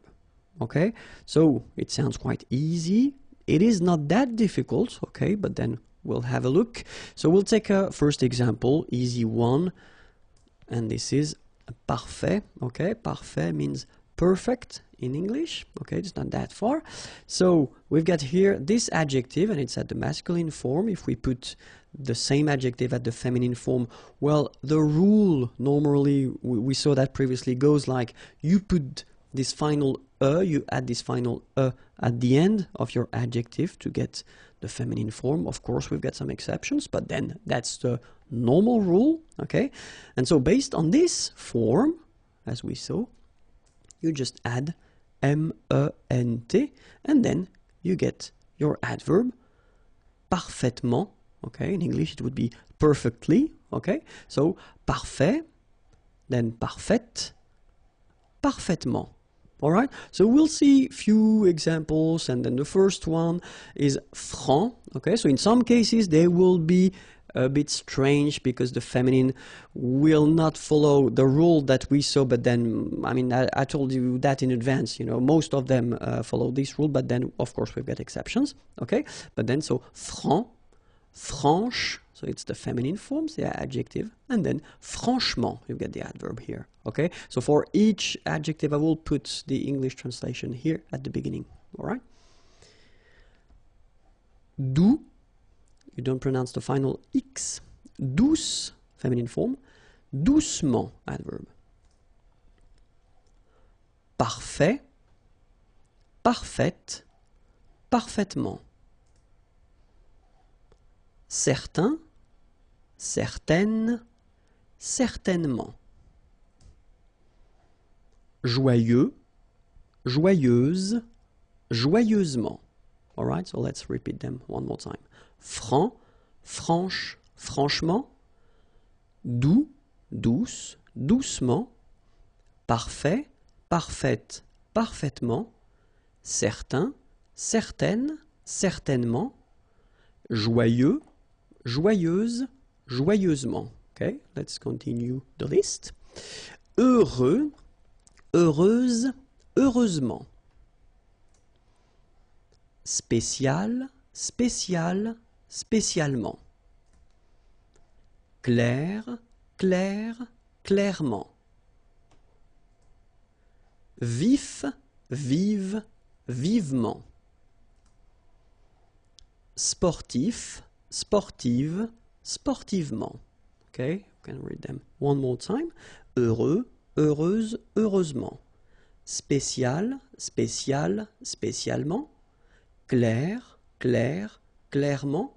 Okay, so it sounds quite easy. It is not that difficult, okay, but then we'll have a look. So we'll take a first example, easy one, and this is parfait. Okay, parfait means perfect in English. Okay, it's not that far. So we've got here this adjective, and it's at the masculine form. If we put the same adjective at the feminine form, well, the rule normally, we saw that previously, goes like you put this final you add this final at the end of your adjective to get the feminine form. Of course, we've got some exceptions, but then that's the normal rule, okay? And so based on this form, as we saw, you just add M-E-N-T, and then you get your adverb parfaitement, okay? In English, it would be perfectly, okay? So parfait, then parfaite, parfaitement. All right, so we'll see few examples, and then the first one is franc. Okay, so in some cases they will be a bit strange because the feminine will not follow the rule that we saw, but then, I mean, I told you that in advance, you know, most of them follow this rule, but then of course we've got exceptions. Okay, but then so franc, franche, so it's the feminine forms, the adjective, and then franchement, you get the adverb here. Okay, so for each adjective I will put the English translation here at the beginning. All right, doux, you don't pronounce the final X, douce, feminine form, doucement, adverb. Parfait, parfaite, parfaitement. Certain, certaine, certainement. Joyeux, joyeuse, joyeusement. All right, so let's repeat them one more time. Franc, franche, franchement. Doux, douce, doucement. Parfait, parfaite, parfaitement. Certain, certaine, certainement. Joyeux, joyeuse, joyeusement. Okay, let's continue the list. Heureux, heureuse, heureusement. Spécial, spécial, spécialement. Clair, clair, clairement. Vif, vive, vivement. Sportif, sportive, sportivement. Okay, you can read them one more time. Heureux, heureuse, heureusement. Spécial, spécial, spécialement. Clair, clair, clairement.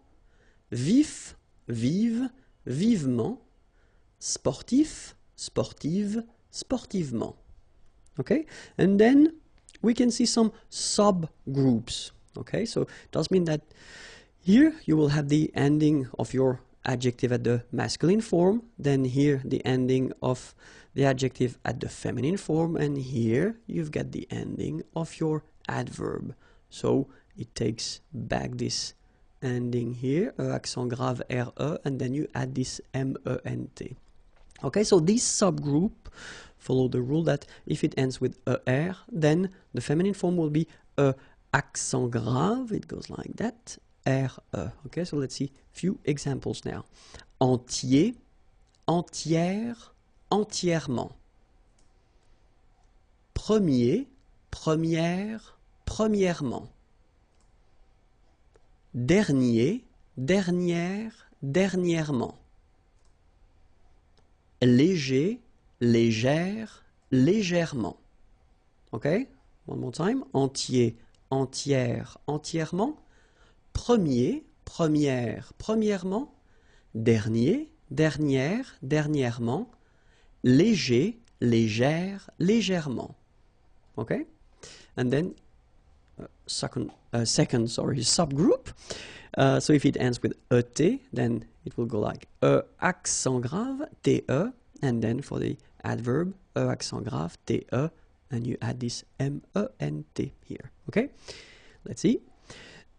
Vif, vive, vivement. Sportif, sportive, sportivement. Okay, and then we can see some subgroups. Okay, so it does mean that here you will have the ending of your adjective at the masculine form, then here the ending of the adjective at the feminine form, and here you've got the ending of your adverb. So it takes back this ending here, accent grave RE, and then you add this MENT. Okay, so this subgroup follow the rule that if it ends with ER, then the feminine form will be accent grave, it goes like that, E-R-E. Okay, so let's see few examples now. Entier, entière, entièrement. Premier, première, premièrement. Dernier, dernière, dernièrement. Léger, légère, légèrement. Okay? One more time. Entier, entière, entièrement. Premier, première, premièrement. Dernier, dernière, dernièrement. Léger, légère, légèrement. Okay? And then second subgroup. So if it ends with ET, then it will go like accent grave, TE, and then for the adverb, accent grave, TE, and you add this MENT here. Okay? Let's see.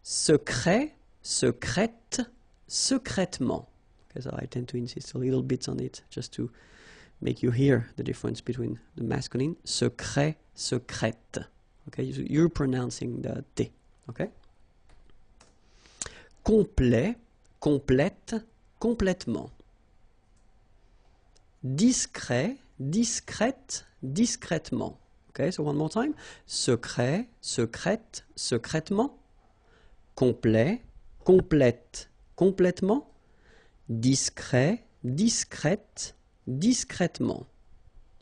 Secret, secrète, secrètement. Okay, so I tend to insist a little bit on it just to make you hear the difference between the masculine. Secret, secrète. Okay, so you're pronouncing the T. Okay? Complet, complète, complètement. Discret, discrète, discrètement. Okay, so one more time. Secret, secrète, secrètement. Complet, complète, complètement. Discret, discrète, discrètement.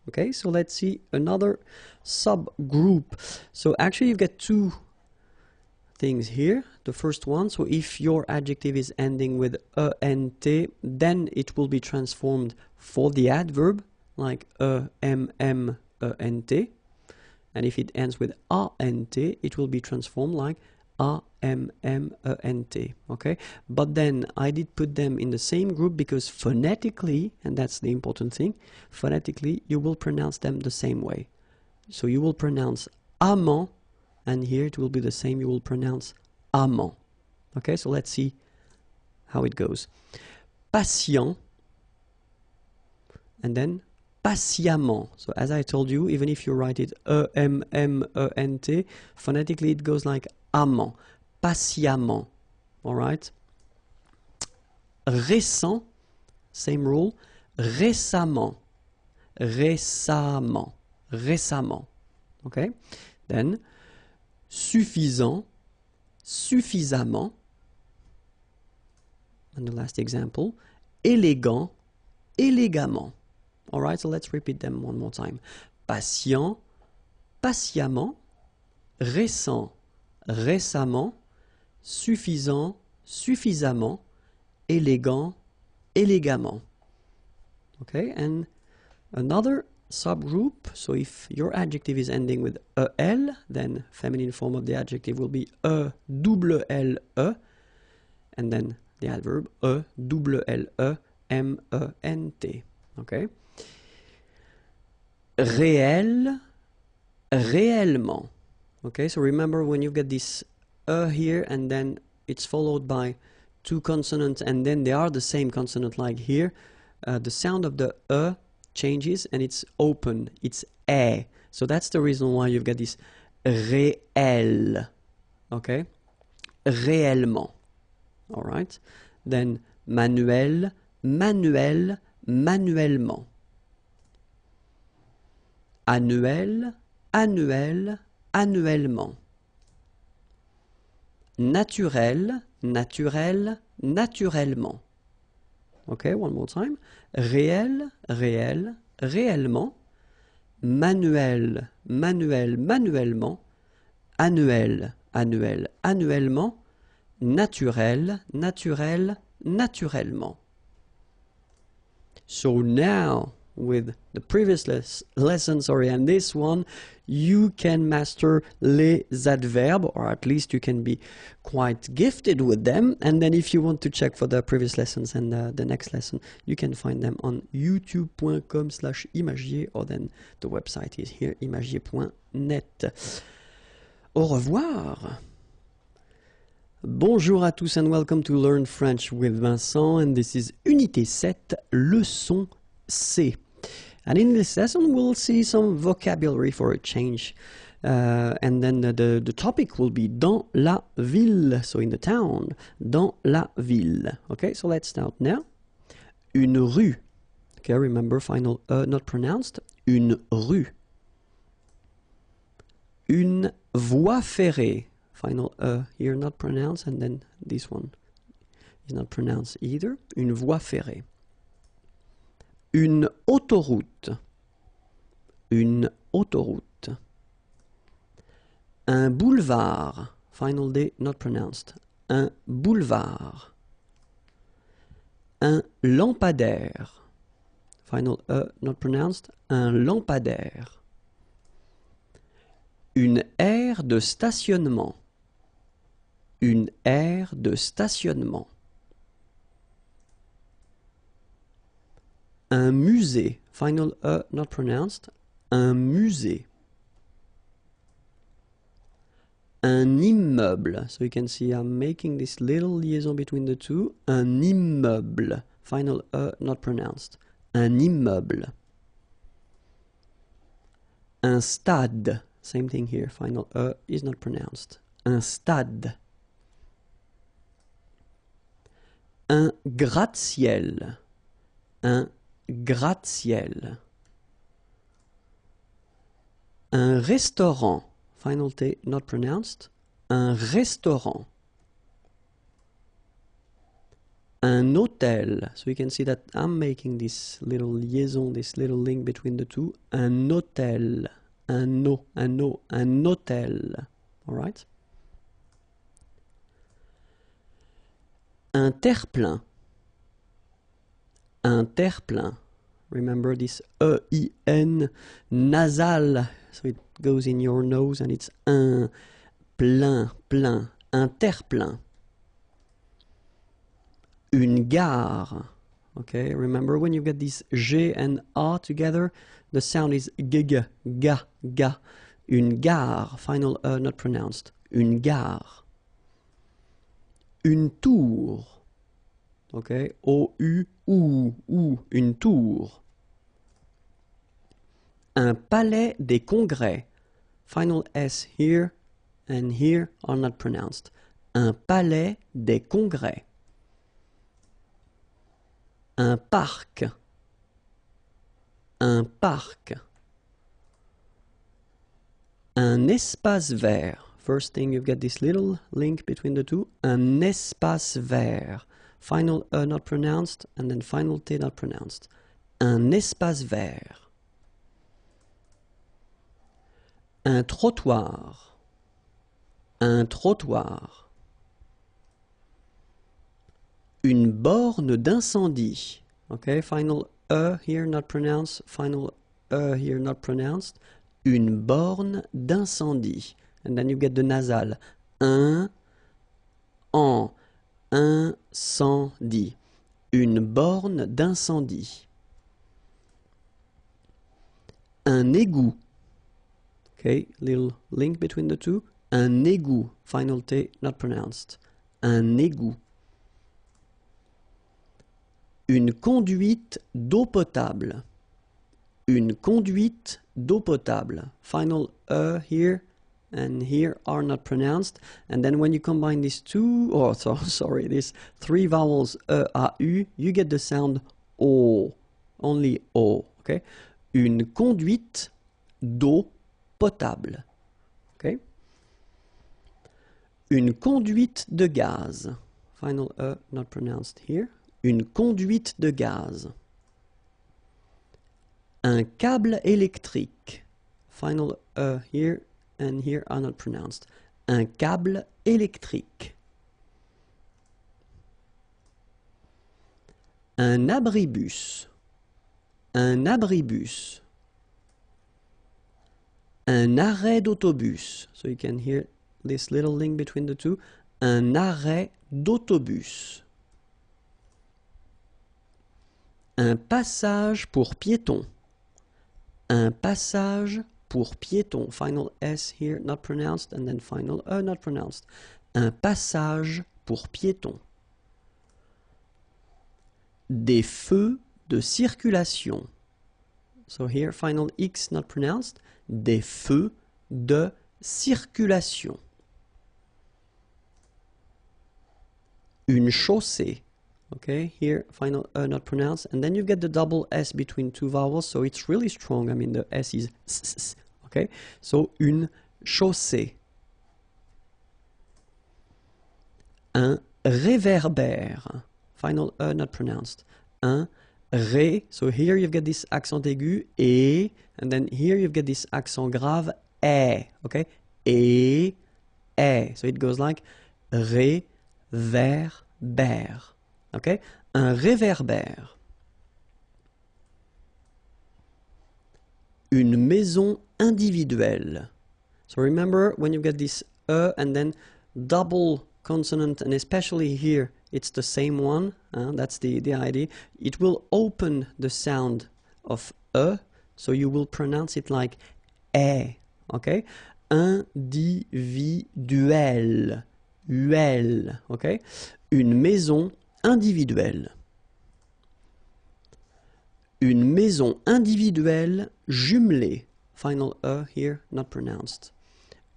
Okay, so let's see another subgroup. So actually you've got two things here. The first one, so if your adjective is ending with ENT, then it will be transformed for the adverb, like EMMENT. And if it ends with ANT, it will be transformed like AMMENT. Okay, but then I did put them in the same group because phonetically, and that's the important thing, phonetically you will pronounce them the same way. So you will pronounce amant, and here it will be the same, you will pronounce amant. Okay, so let's see how it goes. Patient, and then patiemment. So as I told you, even if you write it EMMENT, phonetically it goes like amant, patiemment. All right. Récent, same rule. Récemment, récemment, récemment. Okay. Then suffisant, suffisamment. And the last example, élégant, élégamment. All right, so let's repeat them one more time. Patient, patiemment. Récent, récemment. Suffisant, suffisamment. Élégant, élégamment. Okay, and another subgroup. So if your adjective is ending with EL, then feminine form of the adjective will be ELLE, and then the adverb ELLEMENT. Okay. Réel, réellement. Okay, so remember when you get this here and then it's followed by two consonants and then they are the same consonant like here, the sound of the changes and it's open, it's A. So that's the reason why you've got this réel. Okay, réellement. All right, then manuel, manuel, manuellement. Annuel, annuel, annuellement. Naturel, naturel, naturellement. Okay, one more time. Réel, réel, réellement. Manuel, manuel, manuellement. Annuel, annuel, annuellement. Naturel, naturel, naturellement. So now, with the previous lesson, and this one, you can master les adverbes, or at least you can be quite gifted with them. And then if you want to check for the previous lessons and the next lesson, you can find them on youtube.com/imagier, or then the website is here, imagier.net. Au revoir. Bonjour à tous and welcome to Learn French with Vincent, and this is Unité 7, Leçon C. And in this lesson we'll see some vocabulary for a change. And then the topic will be dans la ville, so in the town, dans la ville. Okay, so let's start now. Une rue. Okay, remember final not pronounced. Une rue. Une voie ferrée. Final here not pronounced, and then this one is not pronounced either. Une voie ferrée. Une autoroute. Une autoroute. Un boulevard. Final D not pronounced. Un boulevard. Un lampadaire. Final not pronounced. Un lampadaire. Une aire de stationnement. Une aire de stationnement. Un musée. Final not pronounced. Un musée. Un immeuble. So you can see I'm making this little liaison between the two. Un immeuble. Final not pronounced. Un immeuble. Un stade. Same thing here. Final is not pronounced. Un stade. Un gratte-ciel. Un gratte-ciel. Un restaurant. Final T not pronounced. Un restaurant. Un hôtel. So you can see that I'm making this little liaison, this little link between the two. Un hôtel. Un hôtel. All right? Un terre-plein. Un terre-plein. Remember this E-I-N nasal. So it goes in your nose and it's un plein, plein. Un terre-plein. Une gare. Okay, remember when you get these G and A together, the sound is g, ga, ga. Une gare. Final not pronounced. Une gare. Une tour. Okay, O-U-O-U. Une tour. Un palais des congrès. Final S here and here are not pronounced. Un palais des congrès. Un parc. Un parc. Un espace vert. First thing, you've got this little link between the two. Un espace vert. Final not pronounced, and then final T not pronounced. Un espace vert. Un trottoir. Un trottoir. Une borne d'incendie. Okay, final here not pronounced, final here not pronounced. Une borne d'incendie. And then you get the nasal. Un, en, incendie. Une borne d'incendie. Un égout. Okay, little link between the two. Un égout. Final T not pronounced. Un égout. Une conduite d'eau potable. Une conduite d'eau potable. Final here and here are not pronounced. And then when you combine these two, these three vowels a, u, you get the sound o. Only o. Okay? Une conduite d'eau potable. Okay? Une conduite de gaz. Final not pronounced here. Une conduite de gaz. Un câble électrique. Final here and here are not pronounced. Un câble électrique. Un abribus. Un abribus. Un arrêt d'autobus. So you can hear this little link between the two. Un arrêt d'autobus. Un passage pour piétons. Un passage pour piétons. Final S here, not pronounced, and then final not pronounced. Un passage pour piétons. Des feux de circulation. So here, final X not pronounced. Des feux de circulation. Une chaussée. Okay, here, final not pronounced. And then you get the double S between two vowels, so it's really strong. I mean, the S is s. Okay, so une chaussée. Un réverbère. Final not pronounced. Un ré. So here you've got this accent aigu, et, and then here you've got this accent grave, é. Okay, et, é. So it goes like réverbère. Okay, un réverbère. Une maison individuelle. So remember when you get this and then double consonant, and especially here it's the same one, that's the idea. It will open the sound of so you will pronounce it like é. Okay, individuel, uel. Okay, une maison individuelle. Une maison individuelle jumelée. Final here, not pronounced.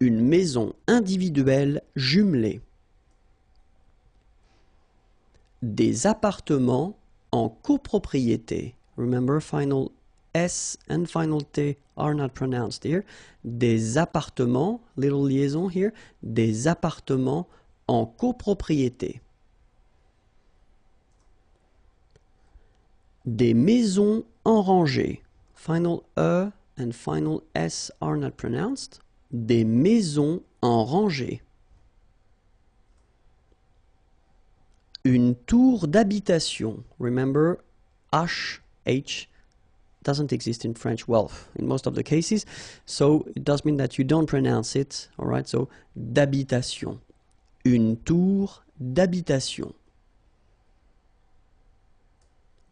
Une maison individuelle jumelée. Des appartements en copropriété. Remember, final S and final T are not pronounced here. Des appartements, little liaison here, des appartements en copropriété. Des maisons en rangée. Final and final S are not pronounced. Des maisons en rangée. Une tour d'habitation. Remember, H doesn't exist in French, well, in most of the cases, so it does mean that you don't pronounce it, all right? So, d'habitation. Une tour d'habitation.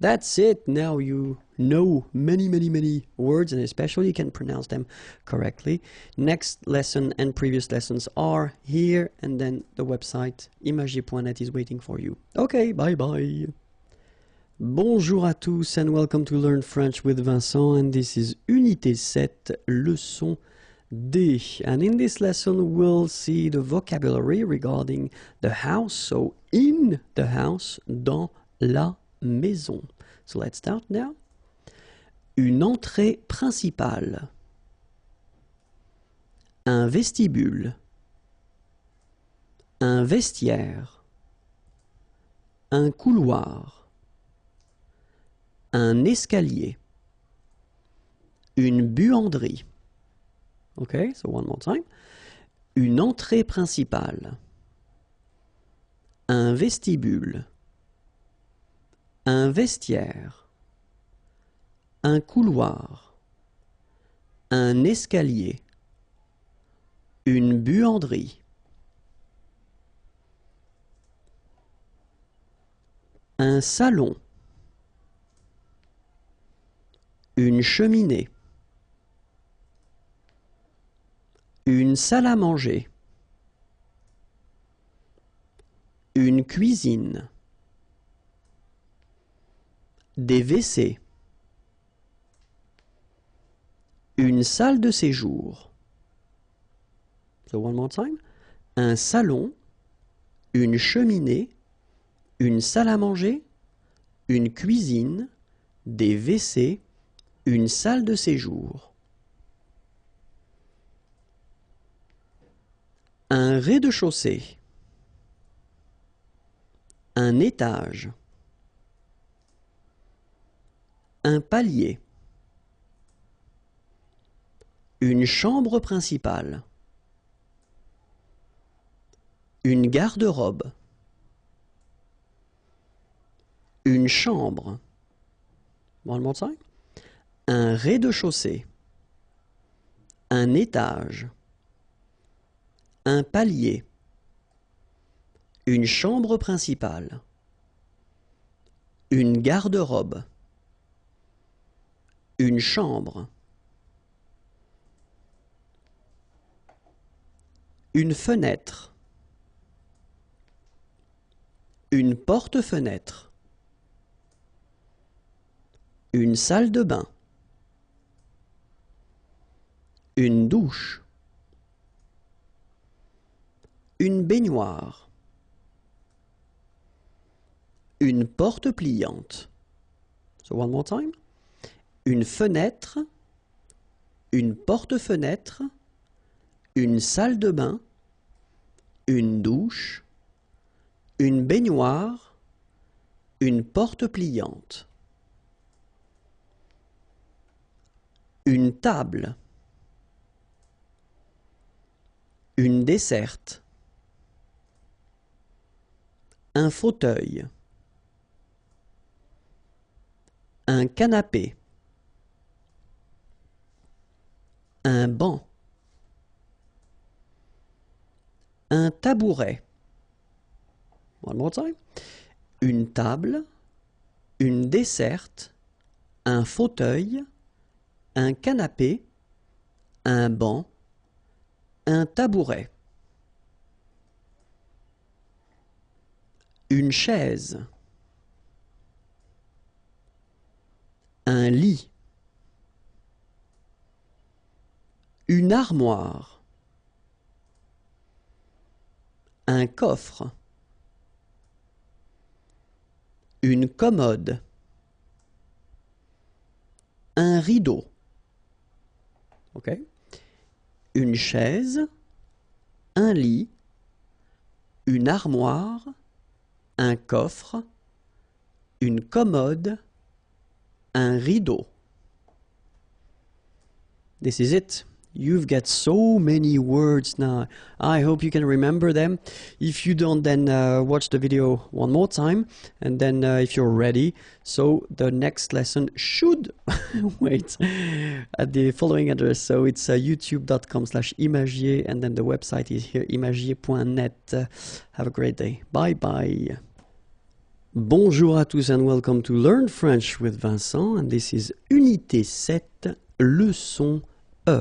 That's it. Now you know many words, and especially you can pronounce them correctly. Next lesson and previous lessons are here, and then the website imagier.net is waiting for you. Okay, bye bye. Bonjour à tous and welcome to Learn French with Vincent, and this is Unité 7, leçon D. And in this lesson we'll see the vocabulary regarding the house, so in the house, dans la maison. So let's start now. Une entrée principale. Un vestibule. Un vestiaire. Un couloir. Un escalier. Une buanderie. Okay, so one more time. Une entrée principale. Un vestibule. Un vestiaire, un couloir, un escalier, une buanderie, un salon, une cheminée, une salle à manger, une cuisine, des WC, une salle de séjour. So one more time. Un salon, une cheminée, une salle à manger, une cuisine, des WC, une salle de séjour. Un rez-de-chaussée, un étage, un palier, une chambre principale, une garde-robe, une chambre, one more time, un rez-de-chaussée, un étage, un palier, une chambre principale, une garde-robe, une chambre, une fenêtre, une porte-fenêtre, une salle de bain, une douche, baignoire. Une porte pliante. So one more time. Une fenêtre, une porte-fenêtre, une salle de bain, une douche, une baignoire, une porte pliante. Une table. Une desserte. Un fauteuil. Un canapé. Un banc. Un tabouret. One more time. Une table, une desserte, un fauteuil, un canapé, un banc, un tabouret. Une chaise. Un lit. Une armoire. Un coffre. Une commode. Un rideau. OK? Une chaise, un lit, une armoire, un coffre, une commode, un rideau. This is it. You've got so many words now. I hope you can remember them. If you don't, then watch the video one more time, and then if you're ready, so the next lesson should wait at the following address. So it's youtube.com/imagier, and then the website is here, imagier.net. Have a great day. Bye bye. Bonjour à tous and welcome to Learn French with Vincent, and this is Unité 7, leçon E.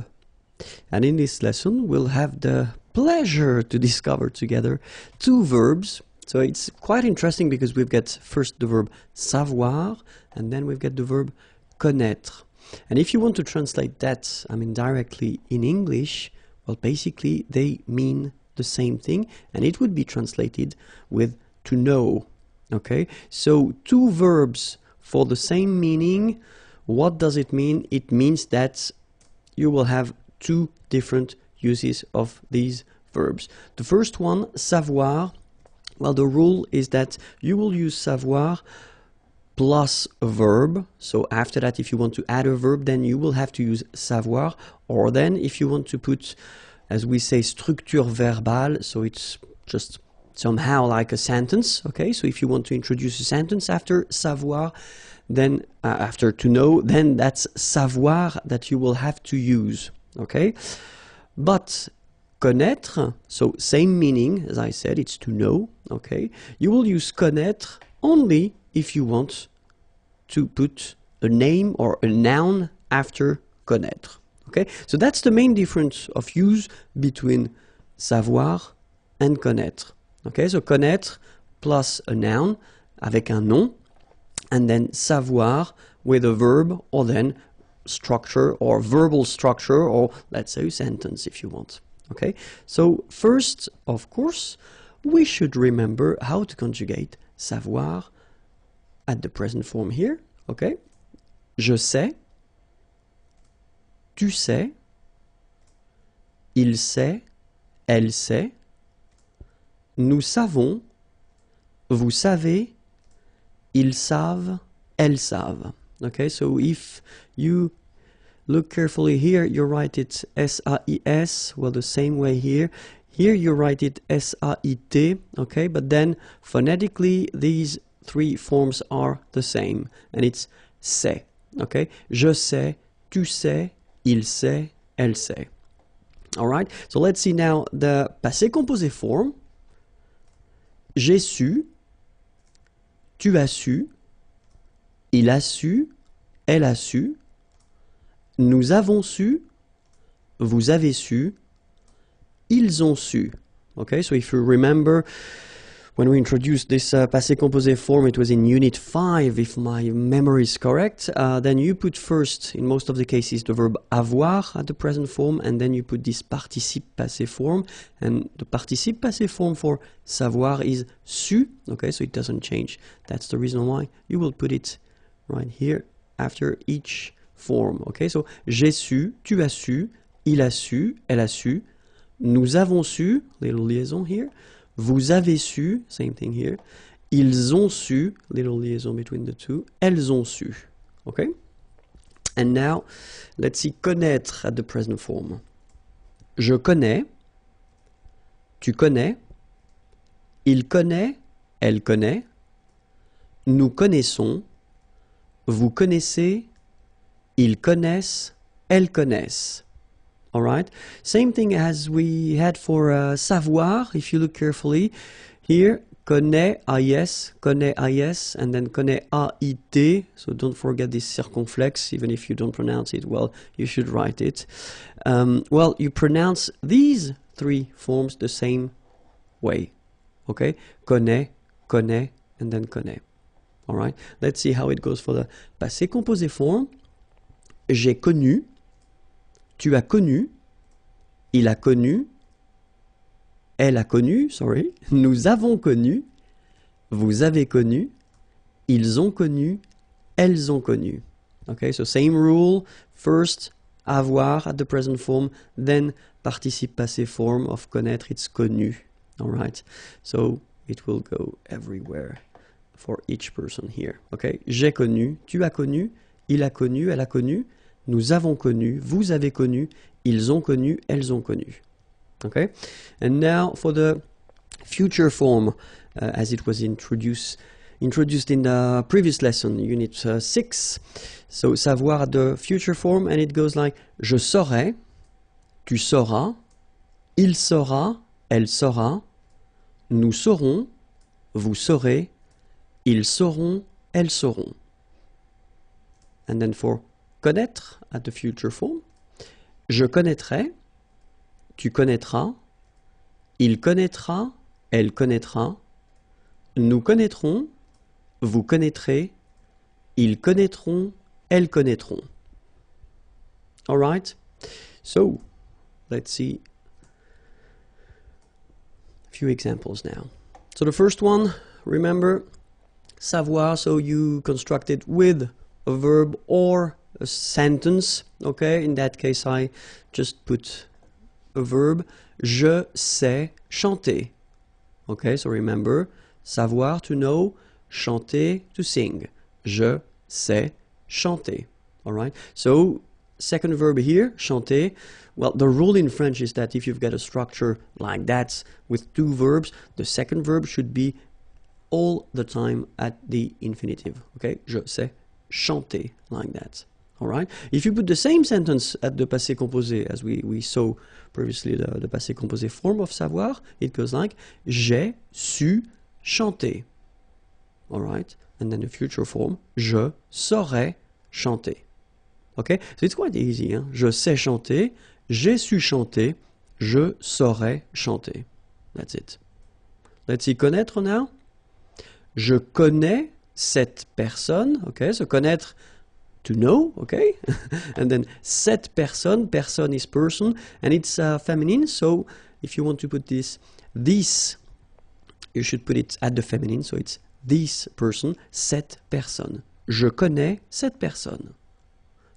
And in this lesson, we'll have the pleasure to discover together two verbs. So it's quite interesting because we've got first the verb savoir, and then we've got the verb connaître. And if you want to translate that, directly in English, well, basically they mean the same thing, and it would be translated with to know. Okay, so two verbs for the same meaning. What does it mean? It means that you will have two different uses of these verbs. The first one, savoir, well, the rule is that you will use savoir plus a verb. So after that, if you want to add a verb, then you will have to use savoir, or then if you want to put, as we say, structure verbale, so it's just somehow like a sentence, okay? So if you want to introduce a sentence after savoir, then after to know, then that's savoir that you will have to use. Okay, but connaître, so same meaning as I said, it's to know. Okay, you will use connaître only if you want to put a name or a noun after connaître. Okay, so that's the main difference of use between savoir and connaître. Okay, so connaître plus a noun avec un nom, and then savoir with a verb, or then structure or verbal structure, or let's say a sentence if you want. Okay, so first, of course, we should remember how to conjugate savoir at the present form here. Okay, je sais, tu sais, il sait, elle sait, nous savons, vous savez, ils savent, elles savent. Okay, so if you look carefully here, you write it S-A-I-S, well, the same way here. Here you write it S-A-I-T, okay, but then phonetically these three forms are the same, and it's c'est, okay? Je sais, tu sais, il sait, elle sait. All right, so let's see now the passé composé form. J'ai su, tu as su, il a su, elle a su, nous avons su, vous avez su, ils ont su. Okay, so if you remember, when we introduced this passé composé form, it was in Unit 5, if my memory is correct. Then you put first, in most of the cases, the verb avoir at the present form, and then you put this participe passé form. And the participe passé form for savoir is su, okay, so it doesn't change. That's the reason why you will put it right here after each form, okay? So, j'ai su, tu as su, il a su, elle a su, nous avons su, little liaison here, vous avez su, same thing here. Ils ont su, little liaison between the two. Elles ont su. Okay? And now, let's see connaître at the present form. Je connais. Tu connais. Il connaît. Elle connaît. Nous connaissons. Vous connaissez. Ils connaissent. Elles connaissent. All right, same thing as we had for savoir. If you look carefully here, connaît AIS, and then connaît AIT. So don't forget this circumflex, even if you don't pronounce it well, you should write it. Well, you pronounce these three forms the same way. Okay, connaît, and then connaît. All right, let's see how it goes for the passé composé form. J'ai connu. Tu as connu, il a connu, elle a connu, sorry, nous avons connu, vous avez connu, ils ont connu, elles ont connu. Okay, so same rule, first avoir at the present form, then participe passé form of connaître, it's connu. All right, so it will go everywhere for each person here. Okay, j'ai connu, tu as connu, il a connu, elle a connu, nous avons connu, vous avez connu, ils ont connu, elles ont connu. Okay? And now for the future form, as it was introduced in the previous lesson, Unit 6. So, savoir at the future form, and it goes like, je saurai, tu sauras, il saura, elle saura, nous saurons, vous saurez, ils sauront, elles sauront. And then for connaître at the future form. Je connaîtrai, tu connaîtras, il connaîtra, elle connaîtra, nous connaîtrons, vous connaîtrez, ils connaîtront, elles connaîtront. All right? So, let's see a few examples now. So the first one, remember, savoir, so you construct it with a verb or a sentence, okay? In that case, I just put a verb. Je sais chanter. Okay, so remember, savoir, to know, chanter, to sing. Je sais chanter. All right? So, second verb here, chanter. Well, the rule in French is that if you've got a structure like that with two verbs, the second verb should be all the time at the infinitive. Okay? Je sais chanter, like that. All right. If you put the same sentence at the passé composé as we saw previously, the passé composé form of savoir, it goes like j'ai su chanter. All right. And then the future form, je saurais chanter. Okay. So it's quite easy. Hein? Je sais chanter, j'ai su chanter, je saurais chanter. That's it. Let's see connaître now. Je connais cette personne. Okay. So connaître, to know, okay? And then cette personne, person is person, and it's feminine, so if you want to put this, you should put it at the feminine, so it's this person, cette personne. Je connais cette personne.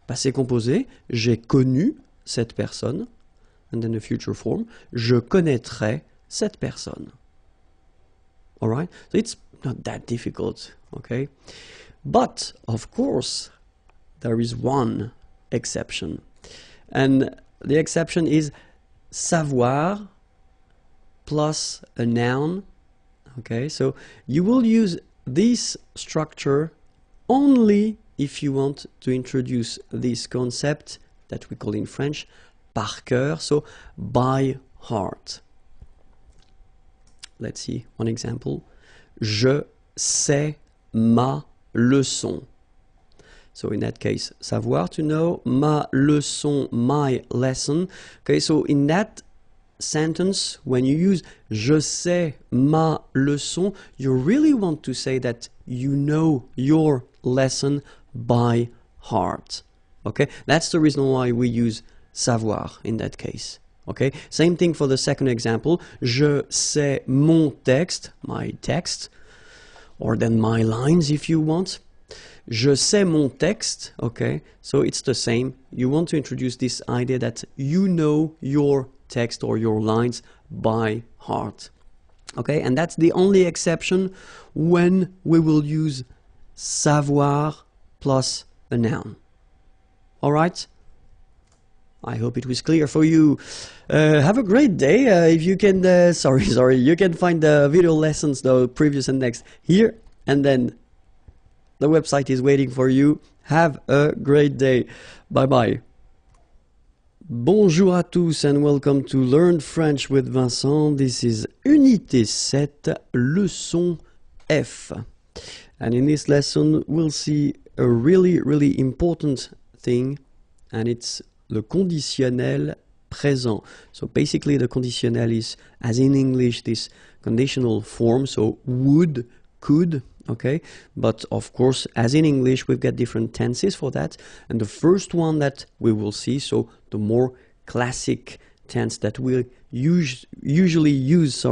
Passé composé, j'ai connu cette personne, and then the future form, je connaîtrai cette personne. Alright? So it's not that difficult, okay? But, of course, there is one exception. And the exception is savoir plus a noun. Okay, so you will use this structure only if you want to introduce this concept that we call in French par cœur, so by heart. Let's see one example. Je sais ma leçon. So in that case, savoir, to know, ma leçon, my lesson. Okay, so in that sentence, when you use je sais ma leçon, you really want to say that you know your lesson by heart. Okay, that's the reason why we use savoir in that case. Okay, same thing for the second example. Je sais mon texte, my text, or then my lines if you want. Je sais mon texte, okay, so it's the same. You want to introduce this idea that you know your text or your lines by heart, okay, and that's the only exception when we will use savoir plus a noun. All right, I hope it was clear for you. Have a great day. If you can, you can find the video lessons, the previous and next here, and then the website is waiting for you. Have a great day. Bye-bye. Bonjour à tous and welcome to Learn French with Vincent. This is Unité 7, Leçon F. And in this lesson, we'll see a really important thing, and it's le conditionnel présent. So basically the conditionnel is, as in English, this conditional form, so would, could, okay, but of course, as in English, we've got different tenses for that, and the first one that we will see, so the more classic tense that we usually use,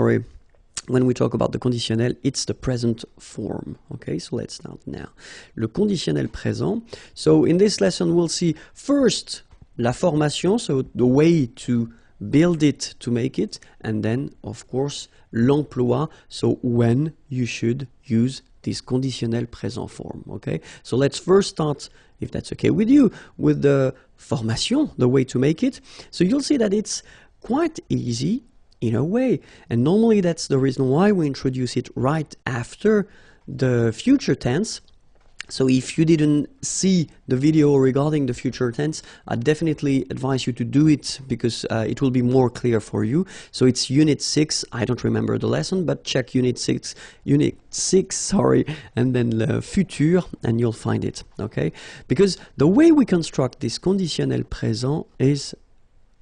when we talk about the conditionnel, it's the present form. Okay, so let's start now. Le conditionnel présent. So in this lesson, we'll see first la formation, so the way to build it, to make it, and then, of course, l'emploi, so when you should use this conditionnel présent form. Okay, so let's first start, if that's okay with you, with the formation, the way to make it. So you'll see that it's quite easy in a way, and normally that's the reason why we introduce it right after the future tense. So if you didn't see the video regarding the future tense, I definitely advise you to do it because it will be more clear for you. So it's Unit 6, I don't remember the lesson, but check Unit 6, and then le futur, and you'll find it, okay? Because the way we construct this conditionnel présent is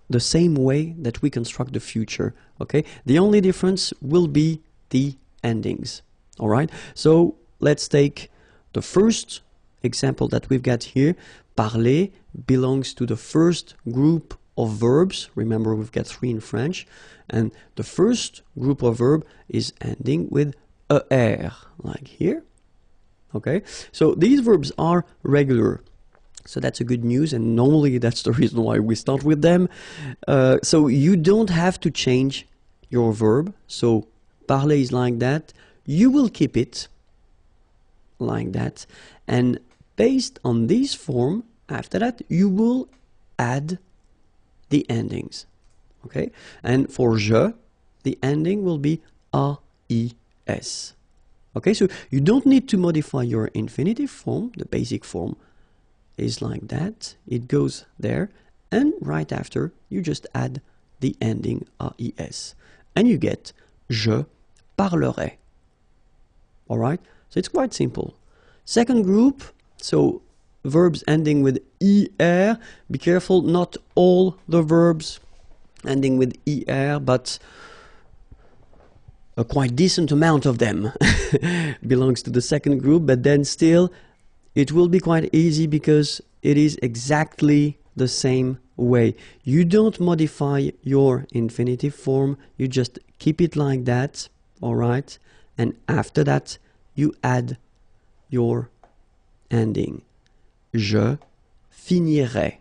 the same way that we construct the future, okay? The only difference will be the endings, all right? So let's take the first example that we've got here. Parler belongs to the first group of verbs. Remember, we've got 3 in French, and the first group of verb is ending with er, like here, okay? So these verbs are regular. So that's a good news, and normally that's the reason why we start with them. So you don't have to change your verb. So parler is like that. You will keep it like that. And based on this form, after that, you will add the endings. Okay? And for je, the ending will be AIS. Okay? So you don't need to modify your infinitive form. The basic form is like that. It goes there, and right after you just add the ending AIS, and you get je parlerai. All right, so it's quite simple. Second group, so verbs ending with er. Be careful, not all the verbs ending with er, but a quite decent amount of them belongs to the second group, but then still it will be quite easy because it is exactly the same way. You don't modify your infinitive form, you just keep it like that, all right? And after that, you add your ending. Je finirai.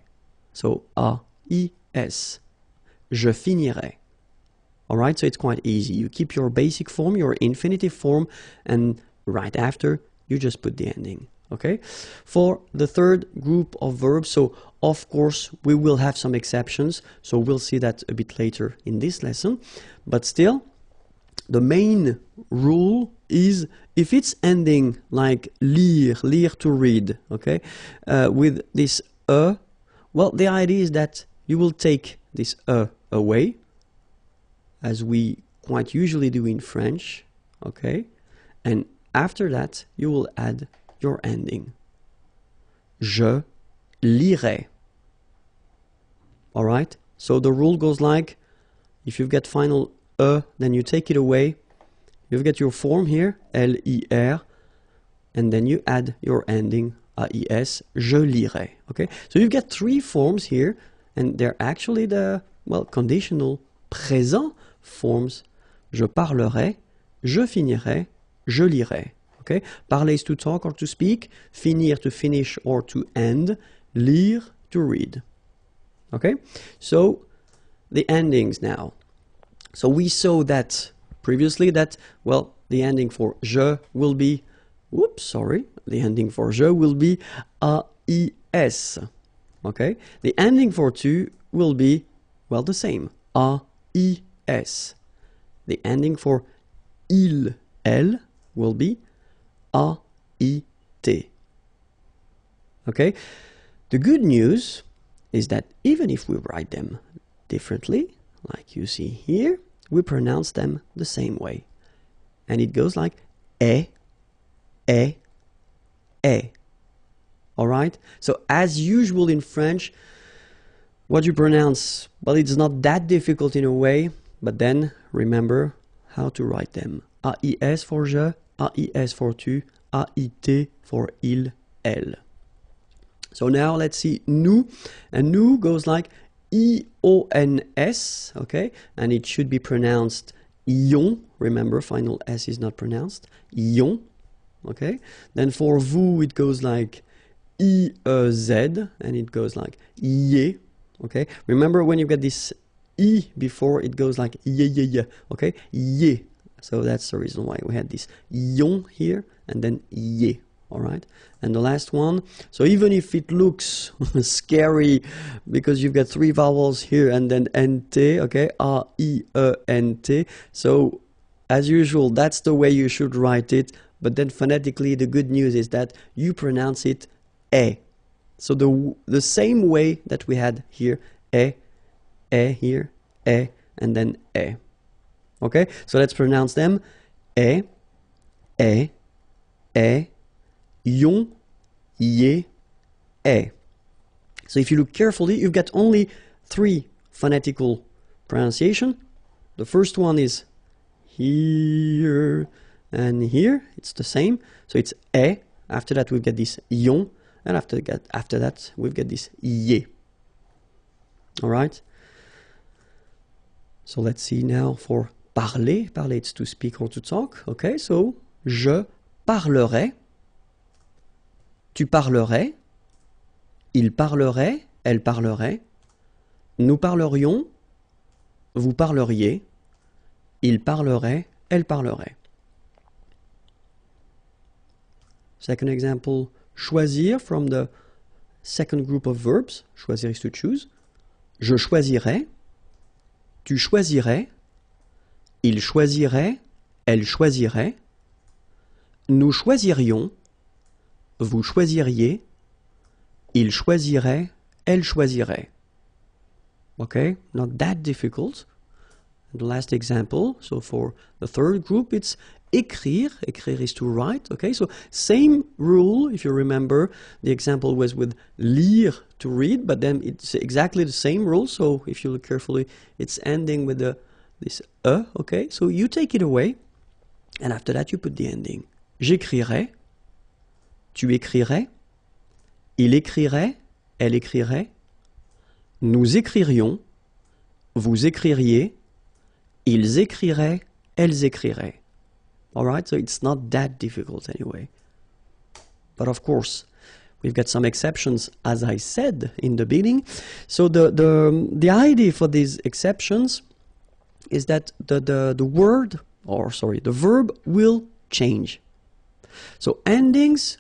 So AIS. Je finirai. All right, so it's quite easy. You keep your basic form, your infinitive form, and right after, you just put the ending. Okay, for the third group of verbs, so of course we will have some exceptions, so we'll see that a bit later in this lesson, but still the main rule is if it's ending like lire to read, okay, with this well, the idea is that you will take this away, as we quite usually do in French, okay, and after that you will add your ending. Je lirai. All right? So the rule goes like, if you've got final then you take it away. You've got your form here, L-I-R, and then you add your ending, A-I-S, je lirai. Okay, so you've got three forms here, and they're actually the, well, conditional présent forms. Je parlerai, je finirai, je lirai. Okay, parler is to talk or to speak, finir to finish or to end, lire to read. Okay, so the endings now. So we saw that previously that, well, the ending for je will be, whoops, sorry, the ending for je will be A-I-S. Okay, the ending for tu will be, well, the same, A-I-S. The ending for il, elle will be A-I-T. Okay, the good news is that even if we write them differently, like you see here, we pronounce them the same way. And it goes like e, e, e. Alright? So as usual in French, what you pronounce, well, it's not that difficult in a way, but then remember how to write them. A-I-S for je, A-I-S for tu, A-I-T for il, elle. So now let's see nous, and nous goes like I-O-N-S, okay, and it should be pronounced ion. Remember, final S is not pronounced. Ion, okay. Then for vous, it goes like I-E-Z, and it goes like ye, okay. Remember, when you get this I before, it goes like ye, ye, ye, okay, ye. So that's the reason why we had this ion here, and then ye. All right, and the last one, so even if it looks scary because you've got three vowels here and then nt, okay, A-I-E-N-T, so as usual, that's the way you should write it, but then phonetically the good news is that you pronounce it e. So the same way that we had here, e here, e, and then e. Okay, so let's pronounce them, e, ion, ye, e. So if you look carefully, you've got only three phonetical pronunciation. The first one is here and here. It's the same. So it's e. After that, we've got this ion. And after that, we've got this ye. All right? So let's see now for parler. Parler, it's to speak or to talk. Okay, so je parlerai. Tu parlerais, il parlerait, elle parlerait, nous parlerions, vous parleriez, il parlerait, elle parlerait. Second example, choisir from the second group of verbs. Choisir is to choose. Je choisirais, tu choisirais, il choisirait, elle choisirait, nous choisirions, vous choisiriez, il choisirait, elle choisirait. Okay, not that difficult. And the last example, so for the third group, it's écrire. Écrire is to write. Okay, so same rule, if you remember, the example was with lire, to read, but then it's exactly the same rule. So if you look carefully, it's ending with this e. Okay, so you take it away, and after that you put the ending. J'écrirai. Tu écrirais, il écrirait, elle écrirait, nous écririons, vous écririez, ils écriraient, elles écriraient. All right, so it's not that difficult anyway. But of course, we've got some exceptions, as I said in the beginning. So the idea for these exceptions is that the verb will change. So endings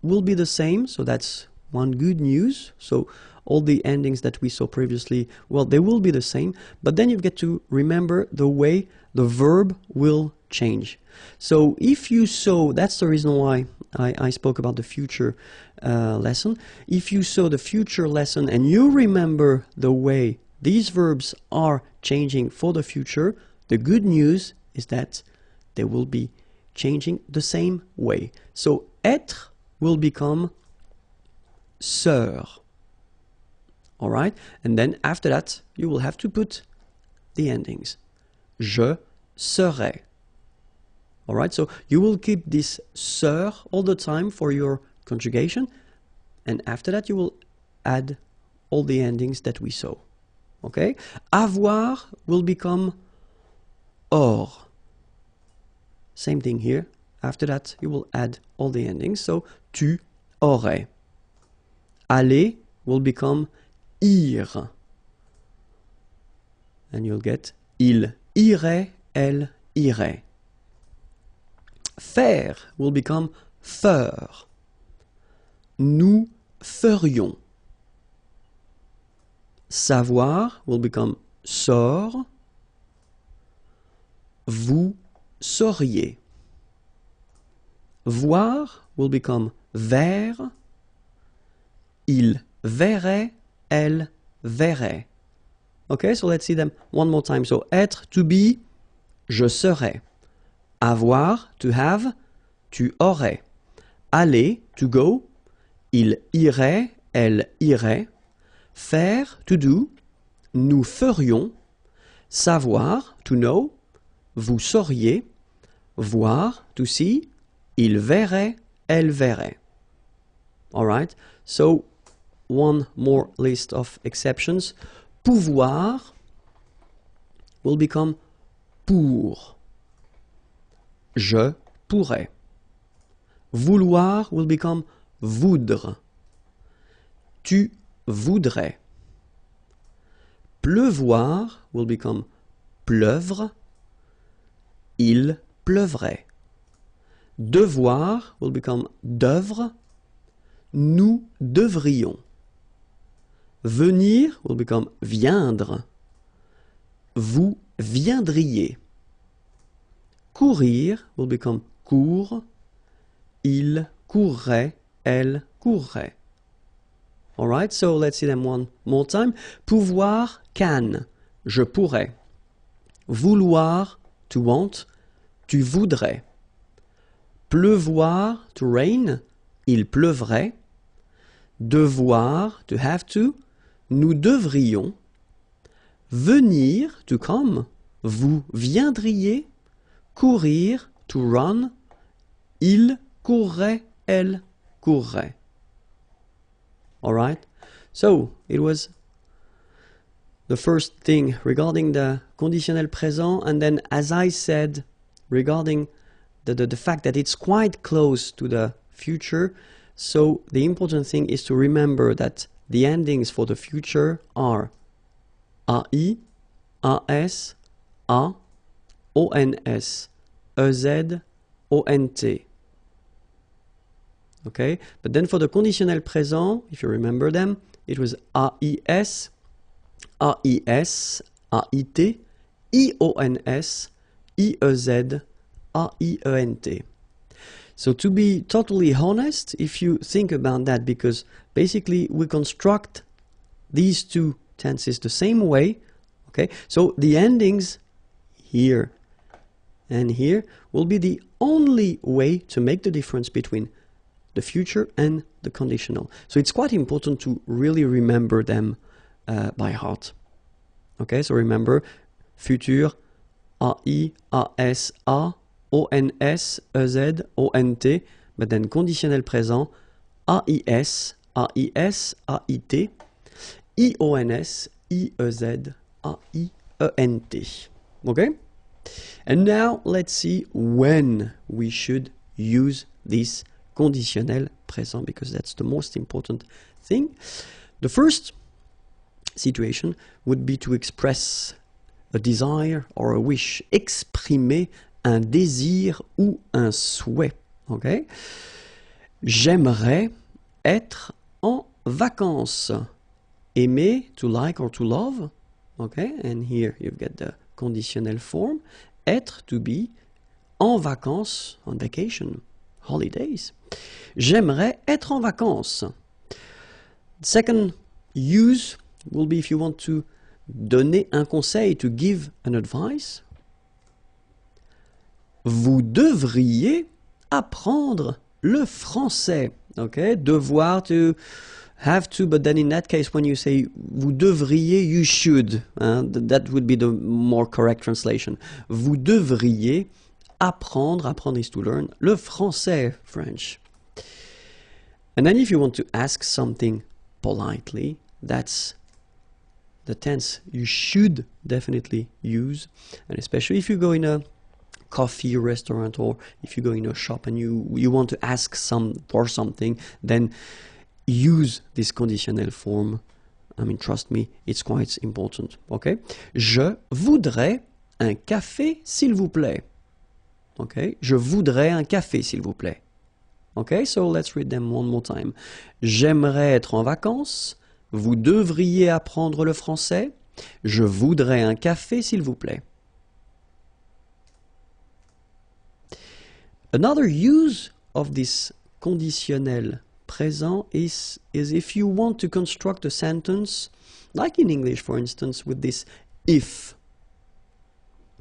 will be the same, so that's one good news. So all the endings that we saw previously, well, they will be the same, but then you've got to remember the way the verb will change. So if you saw, that's the reason why I spoke about the future lesson. If you saw the future lesson and you remember the way these verbs are changing for the future, the good news is that they will be changing the same way. So être will become sœur. All right? And then after that, you will have to put the endings. Je serai. Alright, so you will keep this ser all the time for your conjugation, and after that you will add all the endings that we saw. Okay? Avoir will become or. Same thing here. After that you will add all the endings. So tu aurais. Aller will become ir. And you'll get il irait, elle irait. Faire will become faire. Nous ferions. Savoir will become saur. Vous sauriez. Voir will become vers. Il verrait, elle verrait. Okay, so let's see them one more time. So être, to be, je serais. Avoir, to have, tu aurais. Aller, to go, il irait, elle irait. Faire, to do, nous ferions. Savoir, to know, vous sauriez. Voir, to see, il verrait, elle verrait. Alright, so one more list of exceptions. Pouvoir will become pour. Je pourrais. Vouloir will become voudre. Tu voudrais. Pleuvoir will become pleuvre. Il pleuvrait. Devoir will become devre. Nous devrions. Venir will become viendre. Vous viendriez. Courir will become court. Il courrait, elle courrait. Alright, so let's see them one more time. Pouvoir, can, je pourrais. Vouloir, to want, tu voudrais. Pleuvoir, to rain, il pleuvrait. Devoir, to have to, nous devrions. Venir, to come, vous viendriez. Courir, to run, il courrait, elle courrait. Alright, so it was the first thing regarding the conditionnel présent, and then as I said regarding the fact that it's quite close to the future, so the important thing is to remember that the endings for the future are AI, AS, A, ONS, EZ, ONT. Okay, but then for the conditionnel présent, if you remember them, it was AIS, AIS, AIT, IONS, IEZ, AIENT. So to be totally honest, if you think about that, because basically we construct these two tenses the same way, okay, so the endings here and here will be the only way to make the difference between the future and the conditional. So it's quite important to really remember them by heart. Okay, so remember future, AI, AS, A, ONS, EZ, ONT, but then conditionnel présent, AIS, AIS, AIT, IONS, IEZ, AIENT. Okay? And now let's see when we should use this conditionnel présent, because that's the most important thing. The first situation would be to express a desire or a wish, exprimer un désir ou un souhait. Okay? J'aimerais être en vacances. Aimer, to like or to love. Okay? And here you've got the conditionnel form. Être, to be. En vacances, on vacation, holidays. J'aimerais être en vacances. Second use will be if you want to donner un conseil, to give an advice. Vous devriez apprendre le français. Okay, devoir, to Have to, but then in that case, when you say vous devriez, you should. That would be the more correct translation. Vous devriez apprendre, apprendre is to learn, le français, French. And then if you want to ask something politely, that's the tense you should definitely use. And especially if you go in a coffee restaurant or if you go in a shop and you want to ask for something, then use this conditionnel form. I mean, trust me, it's quite important. Okay? Je voudrais un café, s'il vous plaît. Okay? Je voudrais un café, s'il vous plaît. Okay? So let's read them one more time. J'aimerais être en vacances. Vous devriez apprendre le français. Je voudrais un café, s'il vous plaît. Another use of this conditionnel présent is if you want to construct a sentence, like in English, for instance, with this if.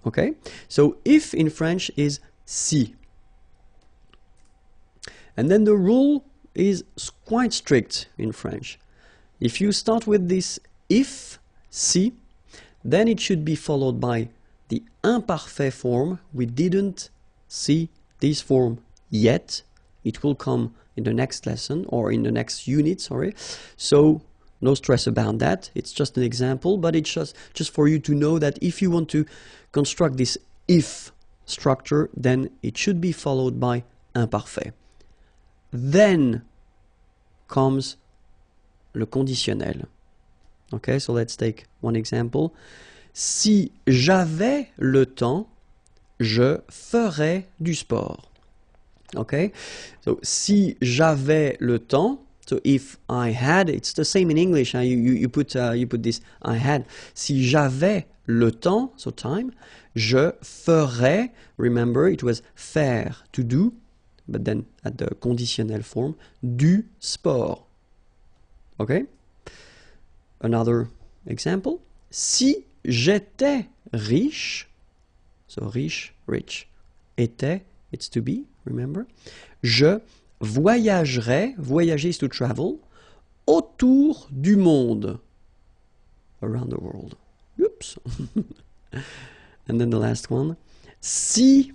Okay? So if in French is si. And then the rule is quite strict in French. If you start with this if, si, then it should be followed by the imparfait form. We didn't see this form yet. It will come in the next lesson or in the next unit, sorry. So no stress about that. It's just an example, but it's just for you to know that if you want to construct this if structure, then it should be followed by imparfait. Then comes le conditionnel. Okay, so let's take one example. Si j'avais le temps, je ferais du sport. Okay, so si j'avais le temps, so if I had, it's the same in English. You put this I had. Si j'avais le temps, so time, je ferais. Remember, it was faire, to do, but then at the conditionnel form, du sport. Okay. Another example. Si j'étais riche, so riche, rich, était, it's to be. Remember? Je voyagerais, voyager is to travel, autour du monde. Around the world. Oops. And then the last one. Si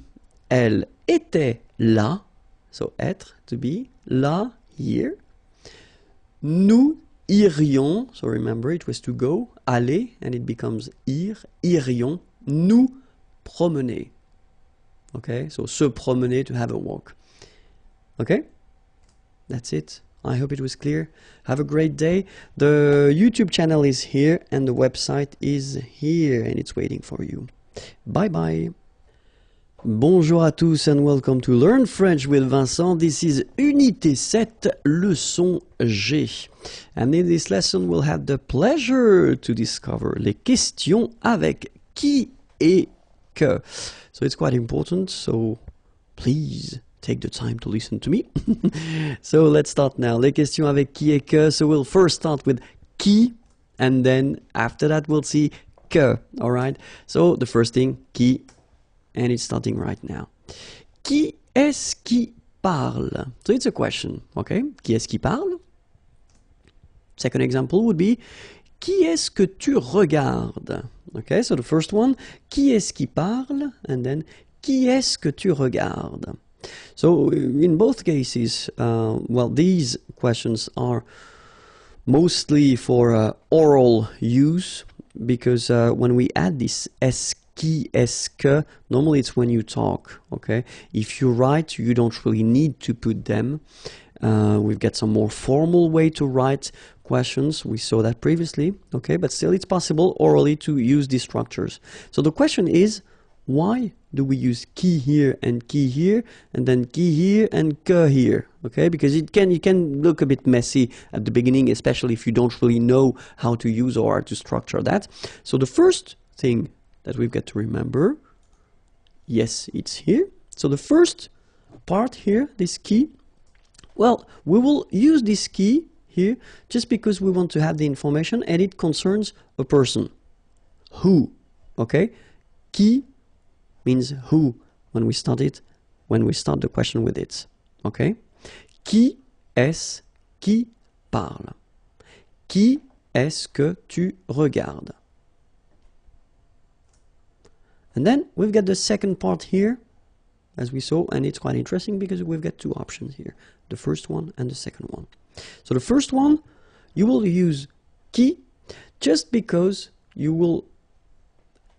elle était là, so être, to be, là, here, nous irions, so remember it was to go, aller, and it becomes ir, irions, nous promener. Okay, so se promener, to have a walk. Okay, that's it. I hope it was clear. Have a great day. The YouTube channel is here and the website is here and it's waiting for you. Bye bye. Bonjour à tous and welcome to Learn French with Vincent. This is Unité 7, leçon G. And in this lesson we'll have the pleasure to discover les questions avec qui et que. So it's quite important, so please take the time to listen to me. So let's start now. Les questions avec qui et que. So we'll first start with qui, and then after that we'll see que. All right? So the first thing, qui, and it's starting right now. Qui est-ce qui parle? So it's a question, okay? Qui est-ce qui parle? Second example would be, qui est-ce que tu regardes? Okay, so the first one, qui est-ce qui parle? And then, qui est-ce que tu regardes? So in both cases, well, these questions are mostly for oral use, because when we add this est-ce qui, est-ce que, normally it's when you talk, okay? If you write, you don't really need to put them. We've got some more formal way to write questions. We saw that previously, okay? But still, it's possible orally to use these structures. So the question is, why do we use qui here and qui here, and then qui here and que here, okay? Because it can look a bit messy at the beginning, especially if you don't really know how to use or how to structure that. So the first thing that we've got to remember, yes, it's here. So the first part here, this qui, well, we will use this qui here just because we want to have the information and it concerns a person. Who, okay? Qui means who when we start the question with it, okay? Qui est-ce qui parle? Qui est-ce que tu regardes? And then we've got the second part here, as we saw, and it's quite interesting because we've got two options here, the first one and the second one. So the first one, you will use qui just because you will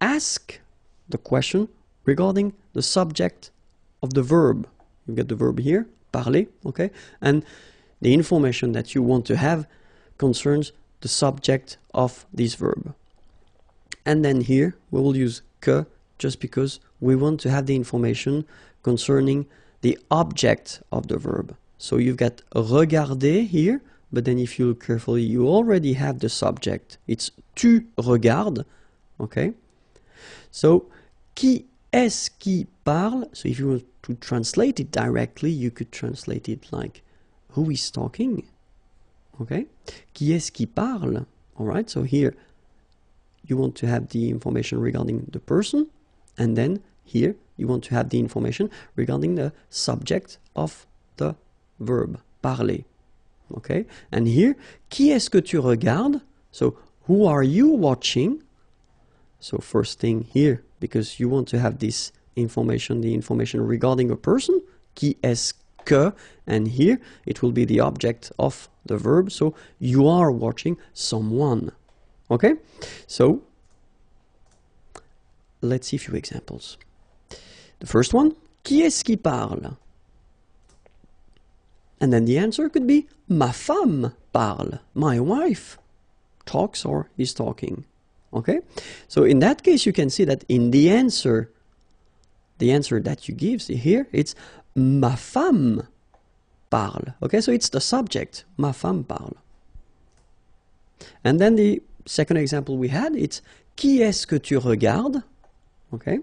ask the question regarding the subject of the verb. You get the verb here, parler, okay? And the information that you want to have concerns the subject of this verb. And then here we will use que just because we want to have the information concerning the object of the verb. So you've got regarder here, but then if you look carefully, you already have the subject. It's tu regardes, okay? So, qui est-ce qui parle? So if you want to translate it directly, you could translate it like, who is talking? Okay? Qui est-ce qui parle? Alright, so here you want to have the information regarding the person, and then here you want to have the information regarding the subject of the verb, parler. Okay? And here, qui est-ce que tu regardes? So, who are you watching? So first thing here, because you want to have this information, the information regarding a person, qui est-ce que, and here it will be the object of the verb, so you are watching someone. Okay? So, let's see a few examples. The first one, qui est-ce qui parle? And then the answer could be, ma femme parle, my wife talks or is talking. Okay? So in that case, you can see that in the answer that you give here, it's ma femme parle. Okay? So it's the subject, ma femme parle. And then the second example we had, it's qui est-ce que tu regardes? Okay?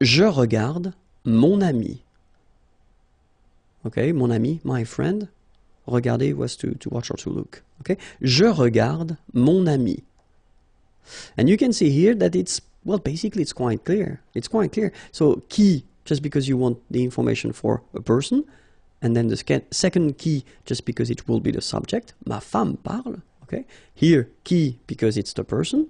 Je regarde mon ami. Okay? Mon ami, my friend. Regarder was to watch or to look. Okay? Je regarde mon ami. And you can see here that it's, well, basically it's quite clear. It's quite clear. So qui, just because you want the information for a person, and then the second qui, just because it will be the subject, ma femme parle. Okay? Here, qui, because it's the person,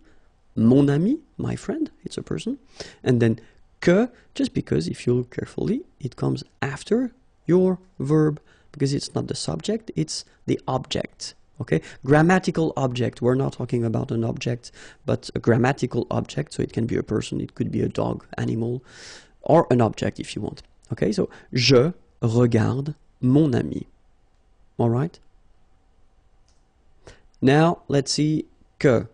mon ami, my friend, it's a person, and then que, just because if you look carefully, it comes after your verb, because it's not the subject, it's the object. Okay, grammatical object. We're not talking about an object, but a grammatical object. So it can be a person, it could be a dog, animal, or an object if you want. Okay, so je regarde mon ami. All right. Now let's see que.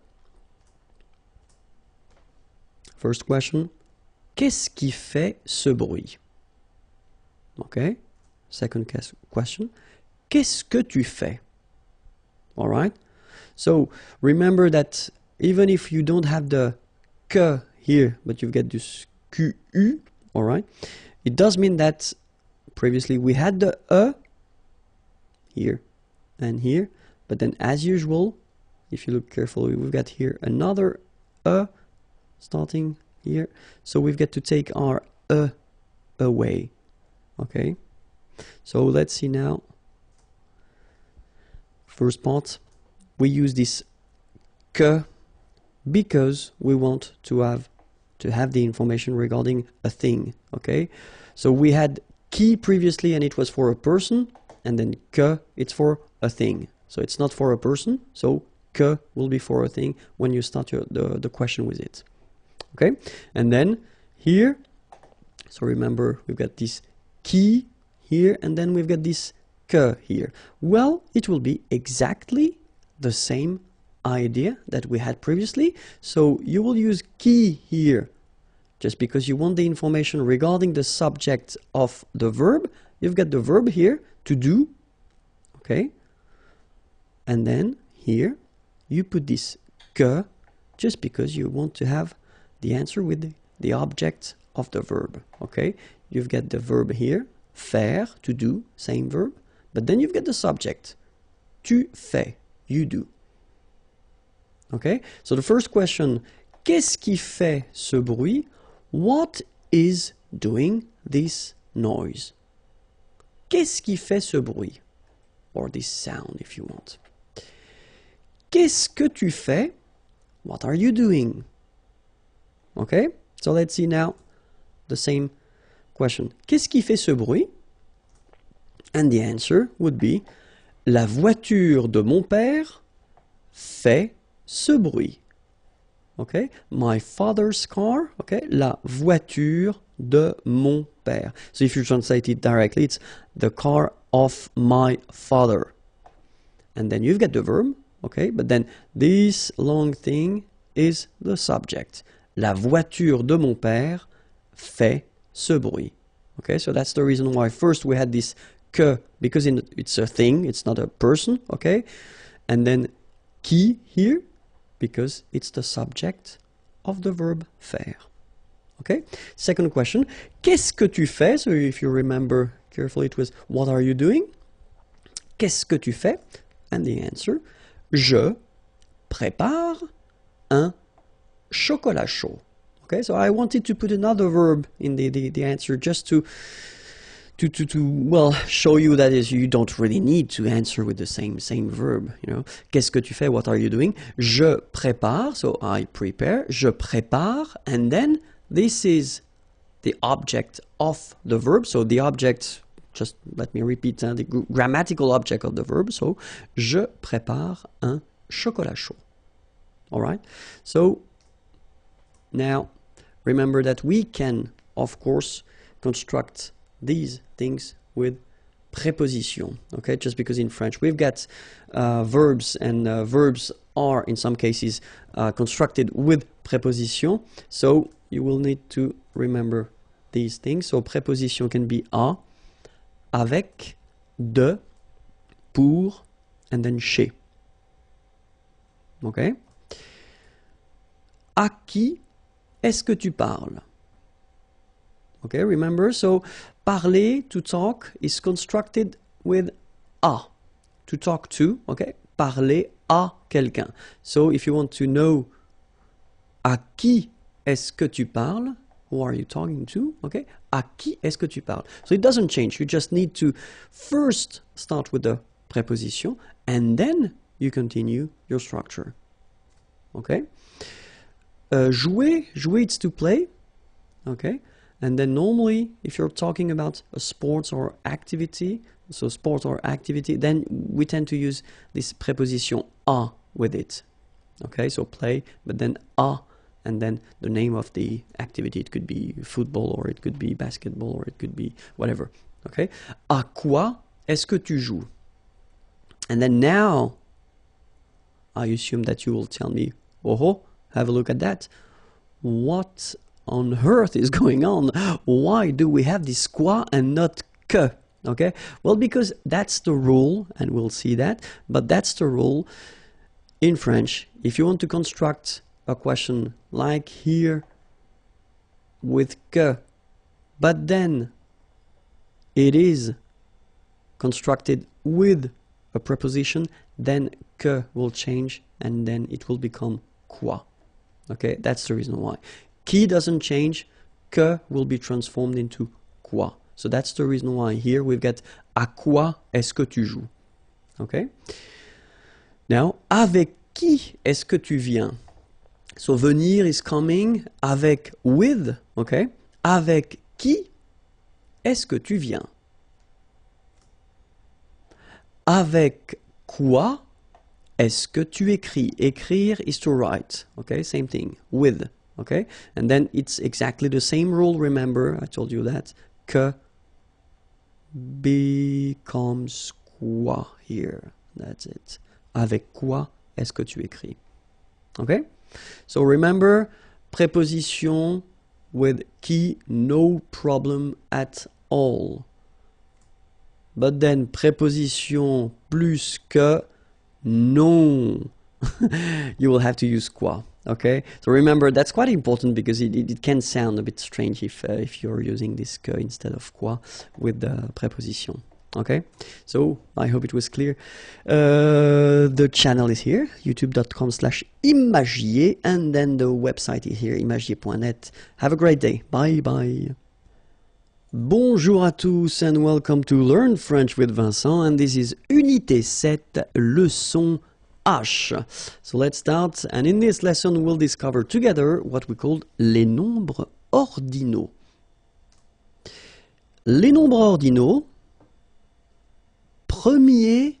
First question. Qu'est-ce qui fait ce bruit? Okay. Second question. Qu'est-ce que tu fais? All right. So remember that even if you don't have the que here, but you've got this qu, all right, it does mean that previously we had the here and here, but then as usual, if you look carefully, we've got here another starting here. So we've got to take our away. Okay. So let's see now. First part, we use this que because we want to have the information regarding a thing. Okay, so we had qui previously and it was for a person, and then que it's for a thing. So it's not for a person, so que will be for a thing when you start the question with it. Okay, and then here, so remember we've got this qui here, and then we've got this que here. Well, it will be exactly the same idea that we had previously. So you will use qui here just because you want the information regarding the subject of the verb. You've got the verb here, to do. Okay. And then here you put this que just because you want to have the answer with the object of the verb. Okay. You've got the verb here, faire, to do, same verb. But then you've got the subject. Tu fais, you do. Okay? So the first question, qu'est-ce qui fait ce bruit? What is doing this noise? Qu'est-ce qui fait ce bruit? Or this sound, if you want. Qu'est-ce que tu fais? What are you doing? Okay, so let's see now the same question. Qu'est-ce qui fait ce bruit? And the answer would be la voiture de mon père fait ce bruit. Okay, my father's car. Okay, la voiture de mon père. So if you translate it directly, it's the car of my father. And then you've got the verb. Okay, but then this long thing is the subject. La voiture de mon père fait ce bruit. Okay, so that's the reason why first we had this que, because it's a thing, it's not a person, okay? And then qui here, because it's the subject of the verb faire. Okay? Second question, qu'est-ce que tu fais? So if you remember carefully, it was what are you doing? Qu'est-ce que tu fais? And the answer, je prépare un chocolat chaud. Okay, so I wanted to put another verb in the answer just to well show you that is you don't really need to answer with the same verb, you know. Qu'est-ce que tu fais? What are you doing? Je prépare, so I prepare. Je prépare, and then this is the object of the verb. So the object, just let me repeat, the grammatical object of the verb. So je prépare un chocolat chaud. All right. So now remember that we can, of course, construct these things with preposition, okay? Just because in French we've got verbs, and verbs are in some cases constructed with preposition, so you will need to remember these things. So preposition can be à, avec, de, pour, and then chez. Okay? À qui est-ce que tu parles? Okay, remember, so parler, to talk, is constructed with à, to talk to, okay? Parler à quelqu'un. So if you want to know à qui est-ce que tu parles, who are you talking to, okay? À qui est-ce que tu parles? So it doesn't change, you just need to first start with the preposition, and then you continue your structure, okay? Jouer, it's to play, okay? And then normally, if you're talking about a sports or activity, so sport or activity, then we tend to use this preposition à with it, okay? So play, but then à, and then the name of the activity. It could be football, or it could be basketball, or it could be whatever, okay? À quoi est-ce que tu joues? And then now, I assume that you will tell me, oh, have a look at that. What on earth is going on? Why do we have this quoi and not que? Okay, well, because that's the rule, and we'll see that, but that's the rule in French. If you want to construct a question like here with que, but then it is constructed with a preposition, then que will change, and then it will become quoi. Okay, that's the reason why. Qui doesn't change, que will be transformed into quoi. So that's the reason why here we've got à quoi est-ce que tu joues. Okay? Now, avec qui est-ce que tu viens? So venir is coming, avec, with, okay? Avec qui est-ce que tu viens? Avec quoi est-ce que tu écris? Écrire is to write, okay? Same thing, with, okay? And then it's exactly the same rule, remember, I told you that, que becomes quoi here. That's it. Avec quoi est-ce que tu écris? Okay? So remember, preposition with qui, no problem at all. But then preposition plus que, no. You will have to use quoi. Okay, so remember that's quite important because it can sound a bit strange if you're using this que instead of quoi with the preposition. Okay, so I hope it was clear. The channel is here, youtube.com/imagier, and then the website is here, imagier.net. Have a great day. Bye bye. Bonjour à tous and welcome to Learn French with Vincent, and this is Unité 7, leçon H. So let's start, and in this lesson we'll discover together what we call les nombres ordinaux. Les nombres ordinaux, premier,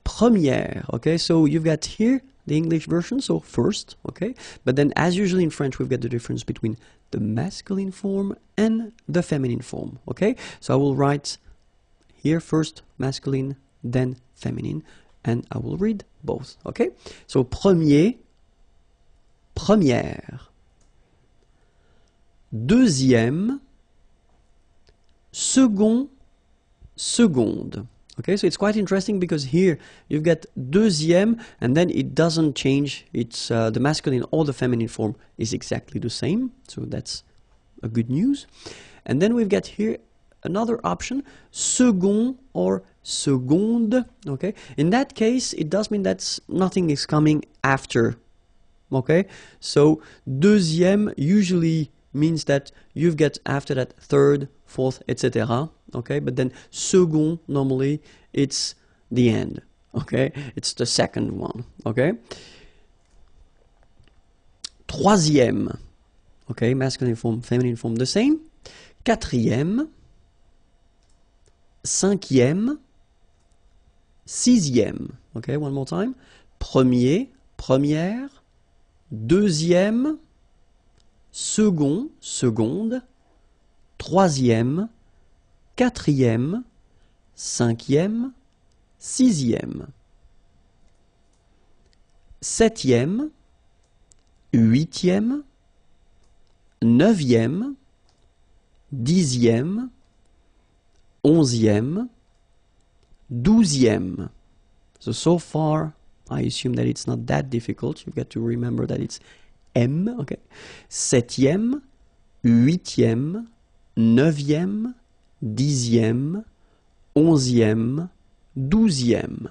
première. Okay, so you've got here the English version, so first, okay? But then as usually in French, we've got the difference between the masculine form and the feminine form, okay? So I will write here first masculine, then feminine, and I will read both, okay? So premier, première. Deuxième, second, seconde. Okay, so it's quite interesting because here you've got deuxième and then it doesn't change. It's the masculine or the feminine form is exactly the same. So that's a good news. And then we've got here another option, second or seconde. Okay, in that case, it does mean that nothing is coming after. Okay, so deuxième usually means that you've got after that third, fourth, etc. Okay, but then second normally it's the end. Okay, it's the second one. Okay, troisième. Okay, masculine form, feminine form, the same. Quatrième, cinquième, sixième. Okay, one more time. Premier, première, deuxième, second, seconde, troisième, quatrième, cinquième, sixième, septième, huitième, neuvième, dixième, onzième, douzième. So far, I assume that it's not that difficult. You've got to remember that it's M, okay. Septième, huitième, neuvième, dixième, onzième, douzième.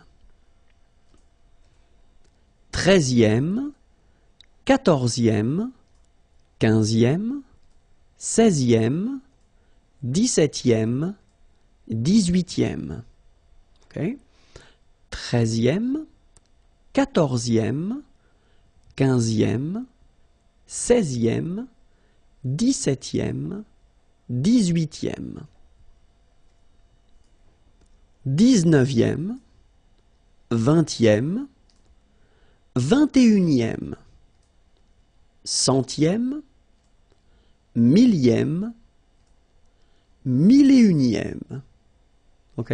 Treizième, quatorzième, quinzième, seizième, dix-septième, dix-huitième. Okay. Treizième, quatorzième, quinzième, seizième, dix-septième, dix-huitième. Dix-neuvième, vingtième, vingt-et-unième, centième, millième, mille-et-unième. Ok?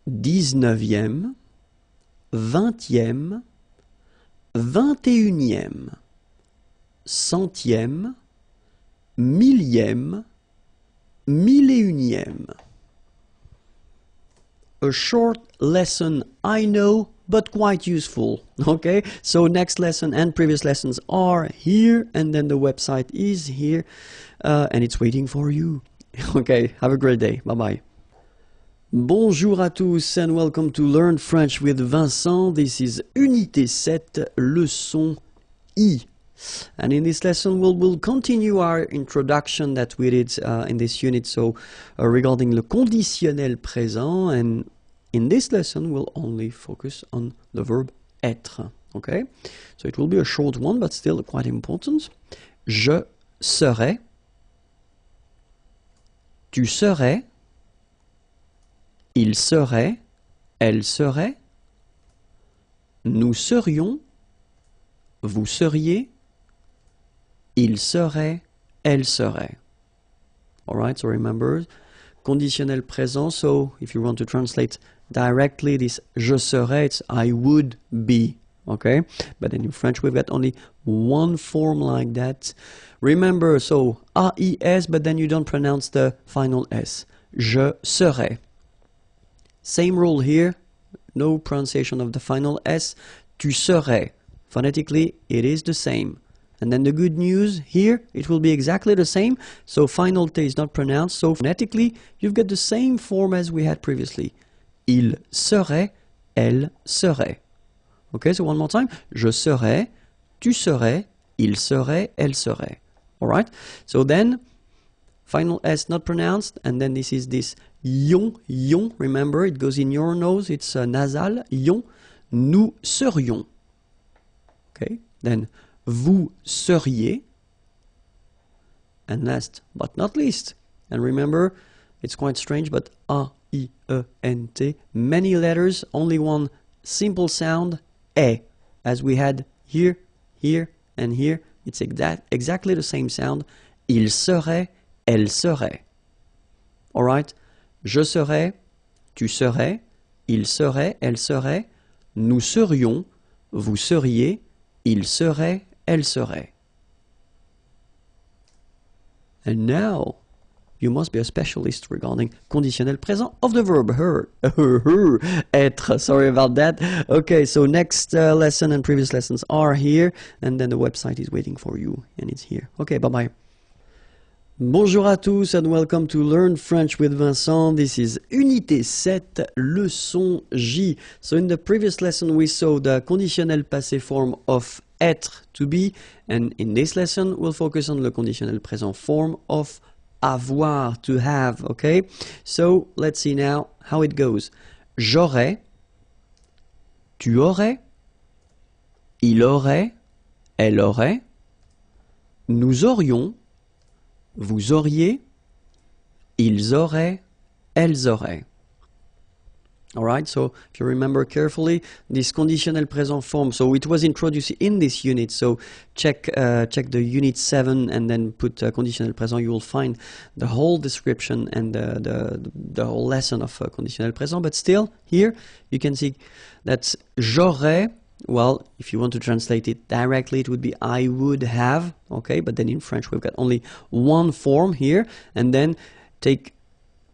Dix-neuvième, vingtième, vingt-et-unième, centième, millième, mille-et-unième. A short lesson, I know, but quite useful. Okay, so next lesson and previous lessons are here, and then the website is here, and it's waiting for you. Okay, have a great day. Bye-bye. Bonjour à tous and welcome to Learn French with Vincent. This is Unité 7, leçon I. And in this lesson, we'll continue our introduction that we did in this unit, so regarding le conditionnel présent, and in this lesson, we'll only focus on the verb être. Okay? So it will be a short one, but still quite important. Je serai, tu serais, il serait, elle serait, nous serions, vous seriez, il serait, elle serait. Alright, so remember, conditionnel présent, so if you want to translate directly this je serais, it's I would be, okay? But in French we've got only one form like that. Remember, so AIS, but then you don't pronounce the final S. Je serais. Same rule here, no pronunciation of the final S. Tu serais. Phonetically, it is the same. And then the good news here, it will be exactly the same. So final T is not pronounced. So phonetically, you've got the same form as we had previously. Il serait, elle serait. Okay, so one more time. Je serais, tu serais, il serait, elle serait. Alright? So then, final S not pronounced, and then this is this yon, yon. Remember, it goes in your nose, it's nasal, yon. nous serions. Okay, then vous seriez. And last but not least, and remember, it's quite strange, but A-I-E-N-T, many letters, only one simple sound, E, as we had here, here, and here. It's exactly the same sound. Il serait, elle serait. Alright? Je serais, tu serais, il serait, elle serait, nous serions, vous seriez, il serait, elle serait. And now, you must be a specialist regarding conditionnel présent of the verb être. Sorry about that. Okay, so next lesson and previous lessons are here, and then the website is waiting for you, and it's here. Okay, bye-bye. Bonjour à tous and welcome to Learn French with Vincent. This is Unité 7, leçon J. So in the previous lesson we saw the conditionnel passé form of être, to be, and in this lesson we'll focus on the conditionnel présent form of avoir, to have, okay? So let's see now how it goes. J'aurais, tu aurais, il aurait, elle aurait, nous aurions, vous auriez, ils auraient, elles auraient. Alright, so if you remember carefully, this conditional présent form, so it was introduced in this unit, so check the unit 7 and then put conditional présent, you will find the whole description and the whole lesson of conditional présent, but still, here, you can see that j'aurais, well, if you want to translate it directly, it would be I would have, okay, but then in French we've got only one form here, and then take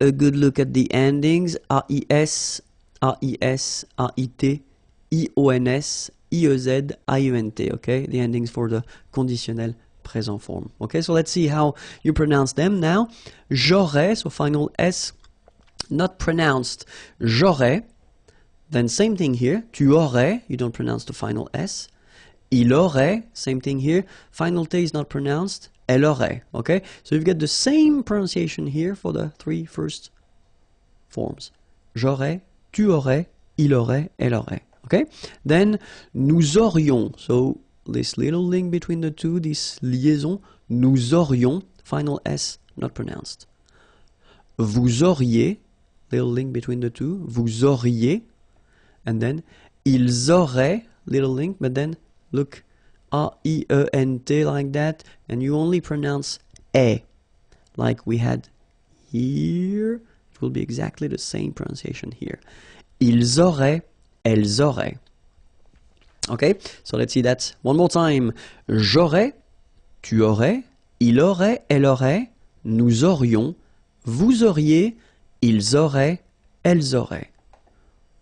a good look at the endings, AIS, AIS, AIT, IONS, IEZ, IENT, okay, the endings for the conditionnel présent form. Okay, so let's see how you pronounce them now. J'aurais, so final S, not pronounced, j'aurais. Then same thing here, tu aurais, you don't pronounce the final S. Il aurait, same thing here, final T is not pronounced, elle aurait, okay? So you've got the same pronunciation here for the three first forms. J'aurais, tu aurais, il aurait, elle aurait, okay? Then, nous aurions, so this little link between the two, this liaison, nous aurions, final S, not pronounced. Vous auriez, little link between the two, vous auriez, and then ils auraient, little link, but then look, A-I-E-N-T like that, and you only pronounce E, like we had here. It will be exactly the same pronunciation here. Ils auraient, elles auraient. Okay, so let's see that one more time. J'aurais, tu aurais, il aurait, elle aurait, nous aurions, vous auriez, ils auraient, elles auraient.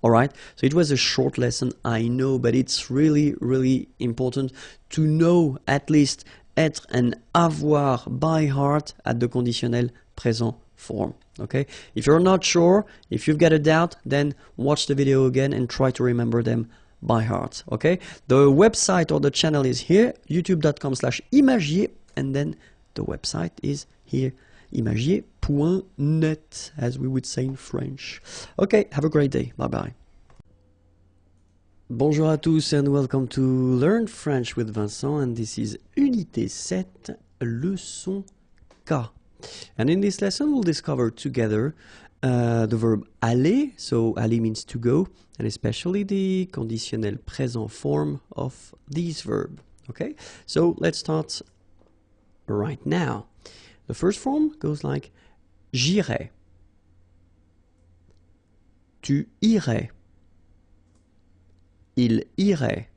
Alright, so it was a short lesson, I know, but it's really, really important to know at least être and avoir by heart at the conditionnel présent form. Okay, if you're not sure, if you've got a doubt, then watch the video again and try to remember them by heart. Okay, the website or the channel is here, youtube.com/imagier, and then the website is here, imagier.net, as we would say in French. Okay, have a great day. Bye bye. Bonjour à tous and welcome to Learn French with Vincent, and this is Unité 7, leçon K. And in this lesson we'll discover together the verb aller, so aller means to go, and especially the conditionnel présent form of this verb. Okay, so let's start right now. The first form goes like j'irai, tu irais, il irait,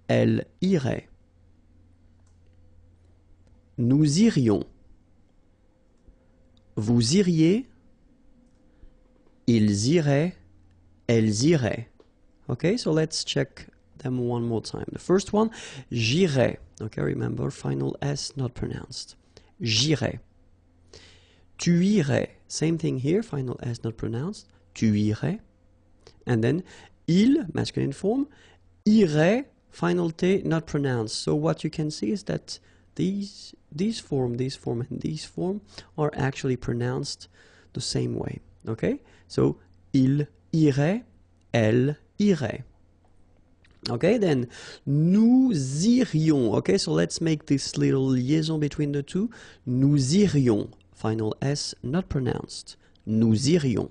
elle irait, nous irions, vous iriez, ils iraient, elles iraient. Okay, so let's check them one more time. The first one, j'irai. Okay, remember, final S not pronounced. J'irai. Tu irais. Same thing here, final S not pronounced. Tu irais. And then, il, masculine form, irait, final T not pronounced. So what you can see is that this form, and this form are actually pronounced the same way. Okay? So, il irait, elle irait. Okay, then nous irions. Okay, so let's make this little liaison between the two. Nous irions. Final S not pronounced. Nous irions.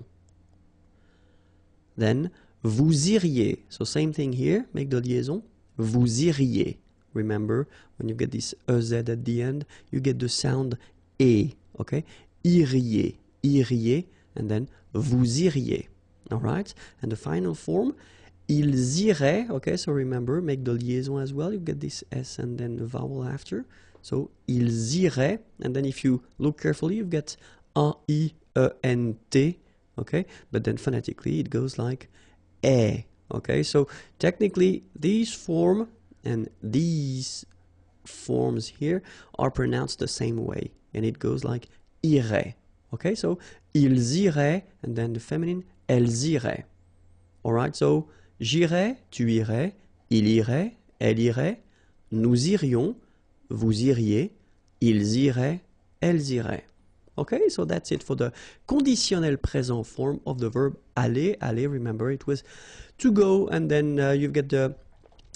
Then vous iriez. So same thing here. Make the liaison. Vous iriez. Remember, when you get this EZ at the end, you get the sound E. Okay? Iriez. Iriez. And then vous iriez. Alright? And the final form, ils iraient. Okay, so remember, make the liaison as well. You get this S and then the vowel after. So ils iraient. And then if you look carefully, you get A-I-E-N-T. Okay? But then phonetically, it goes like E. Okay? So technically, these form and these forms here are pronounced the same way. And it goes like irait. Okay, so ils iraient, and then the feminine, elles iraient. Alright, so j'irais, tu irais, il irait, elle irait, nous irions, vous iriez, ils iraient, elles iraient. Okay, so that's it for the conditionnel présent form of the verb aller. Aller, remember, it was to go, and then you've got the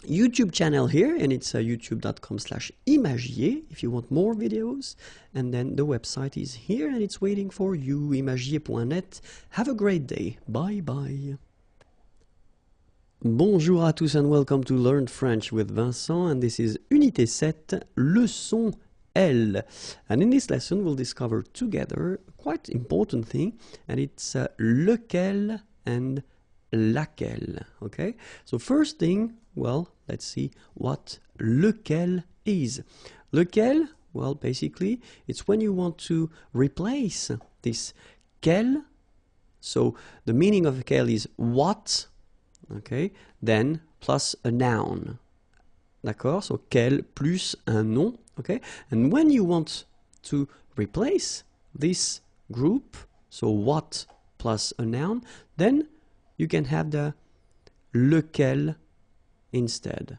YouTube channel here, and it's youtube.com/imagier if you want more videos, and then the website is here and it's waiting for you, imagier.net. Have a great day. Bye bye. Bonjour à tous and welcome to Learn French with Vincent, and this is Unité 7, leçon L. And in this lesson we'll discover together a quite important thing, and it's lequel and laquelle. Okay, so first thing, well, let's see what lequel is. Lequel, well, basically, it's when you want to replace this quel. So the meaning of quel is what, okay, then plus a noun. D'accord? So quel plus un nom, okay? And when you want to replace this group, so what plus a noun, then you can have the lequel instead.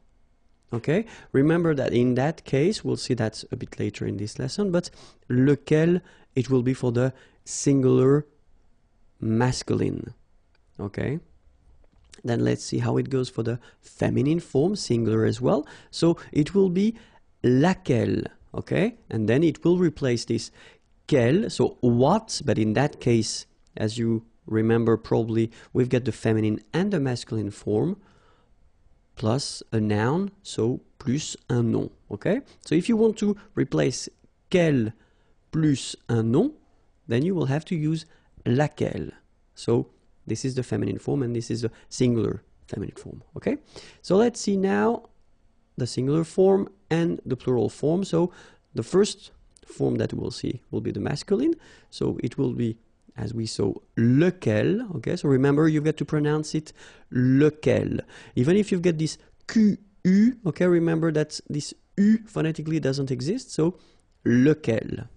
Okay? Remember that in that case, we'll see that a bit later in this lesson, but lequel, it will be for the singular masculine. Okay? Then let's see how it goes for the feminine form, singular as well. So it will be laquelle. Okay? And then it will replace this quel, so what, but in that case, as you remember probably, we've got the feminine and the masculine form plus a noun, so plus un nom. Okay? So if you want to replace quel plus un nom, then you will have to use laquelle. So this is the feminine form and this is the singular feminine form. Okay? So let's see now the singular form and the plural form. So the first form that we'll see will be the masculine. So it will be, as we saw, lequel. Okay, so remember, you've got to pronounce it lequel. Even if you've got this QU, okay, remember that this U phonetically doesn't exist, so lequel.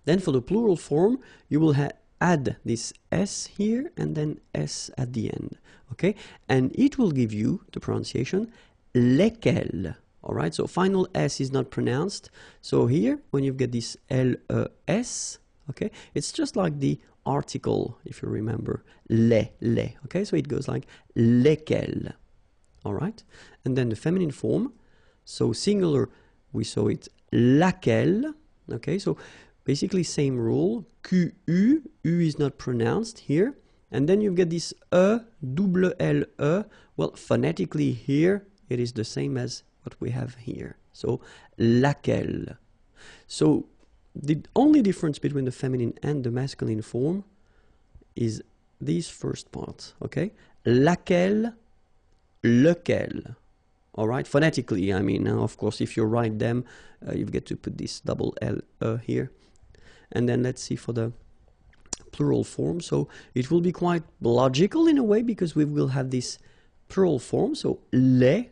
Then for the plural form, you will add this S here and then S at the end, okay? And it will give you the pronunciation lesquels. All right, so final S is not pronounced. So here, when you get this L-E-S, okay, it's just like the article, if you remember, les, okay? So it goes like lesquels, all right? And then the feminine form, so singular, we saw it laquelle, okay? So basically same rule, Q-U, U is not pronounced here. And then you get this E-double-L-E, well, phonetically here, it is the same as what we have here. So laquelle. So the only difference between the feminine and the masculine form is this first part, okay? Laquelle, lequel. All right, phonetically, I mean, of course, if you write them, you've got to put this double L here. And then let's see for the plural form. So it will be quite logical in a way because we will have this plural form. So les,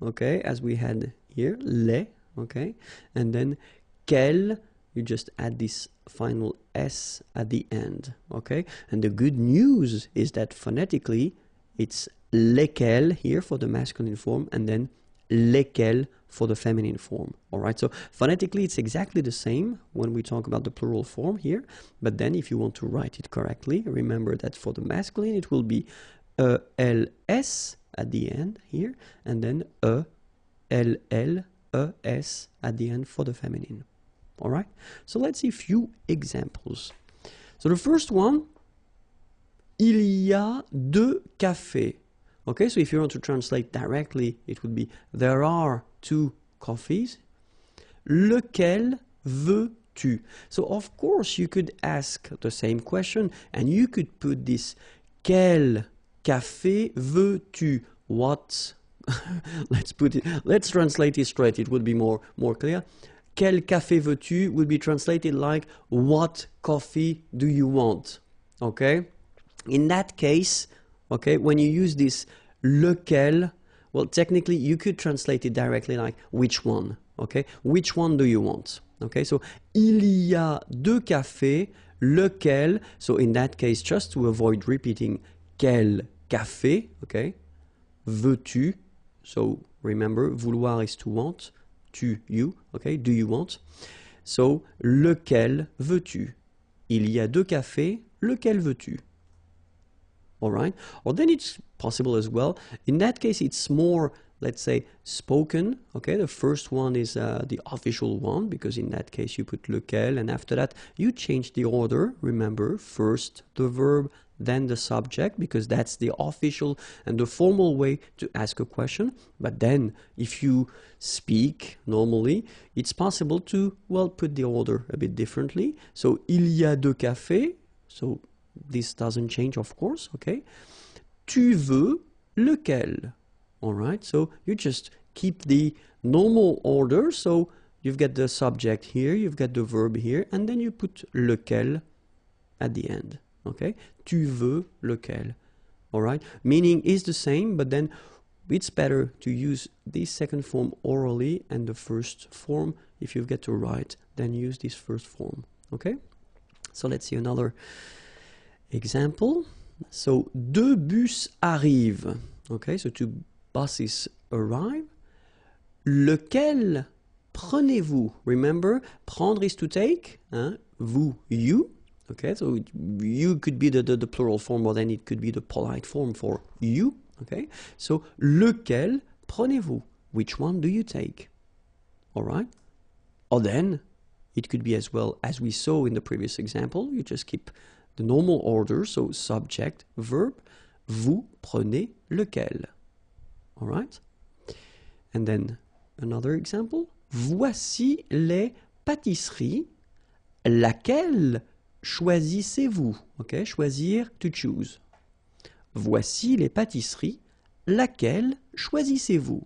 okay, as we had here, les, okay, and then quel, you just add this final S at the end, okay? And the good news is that phonetically, it's lesquels here for the masculine form, and then lesquels for the feminine form, all right? So phonetically, it's exactly the same when we talk about the plural form here, but then if you want to write it correctly, remember that for the masculine, it will be ELS, at the end here, and then E, L, L, E, S at the end for the feminine. All right? So let's see a few examples. So the first one, il y a deux cafés. Okay, so if you want to translate directly, it would be there are two coffees. Lequel veux-tu? So of course you could ask the same question and you could put this quel café veux-tu? What? Let's translate it straight, it would be more clear. Quel café veux-tu would be translated like what coffee do you want? Okay? In that case, okay, when you use this lequel, well, technically you could translate it directly like which one, okay? Which one do you want? Okay, so il y a deux cafés, lequel, so in that case, just to avoid repeating quel café, okay? Veux-tu, so remember, vouloir is to want, tu, you, okay? Do you want? So, lequel veux-tu? Il y a deux cafés, lequel veux-tu? All right, or then it's possible as well. In that case, it's more, let's say, spoken. Okay, the first one is the official one, because in that case you put lequel, and after that you change the order. Remember, first the verb, then the subject, because that's the official and the formal way to ask a question. But then if you speak normally, it's possible to, well, put the order a bit differently. So il y a deux cafés, so this doesn't change, of course, okay? Tu veux lequel? All right, so you just keep the normal order. So you've got the subject here, you've got the verb here, and then you put lequel at the end, okay? Tu veux lequel? All right, meaning is the same, but then it's better to use this second form orally and the first form, if you've got to write, then use this first form, okay? So let's see another example. So, deux bus arrivent. Okay, so two buses arrive. Lequel prenez-vous? Remember, prendre is to take. Hein? Vous, you. Okay, so you could be the plural form, or then it could be the polite form for you. Okay, so lequel prenez-vous? Which one do you take? All right. Or then it could be as well, as we saw in the previous example, you just keep the normal order, so subject, verb, vous prenez lequel. All right? And then another example. Voici les pâtisseries. Laquelle choisissez-vous? Okay, choisir, to choose. Voici les pâtisseries. Laquelle choisissez-vous?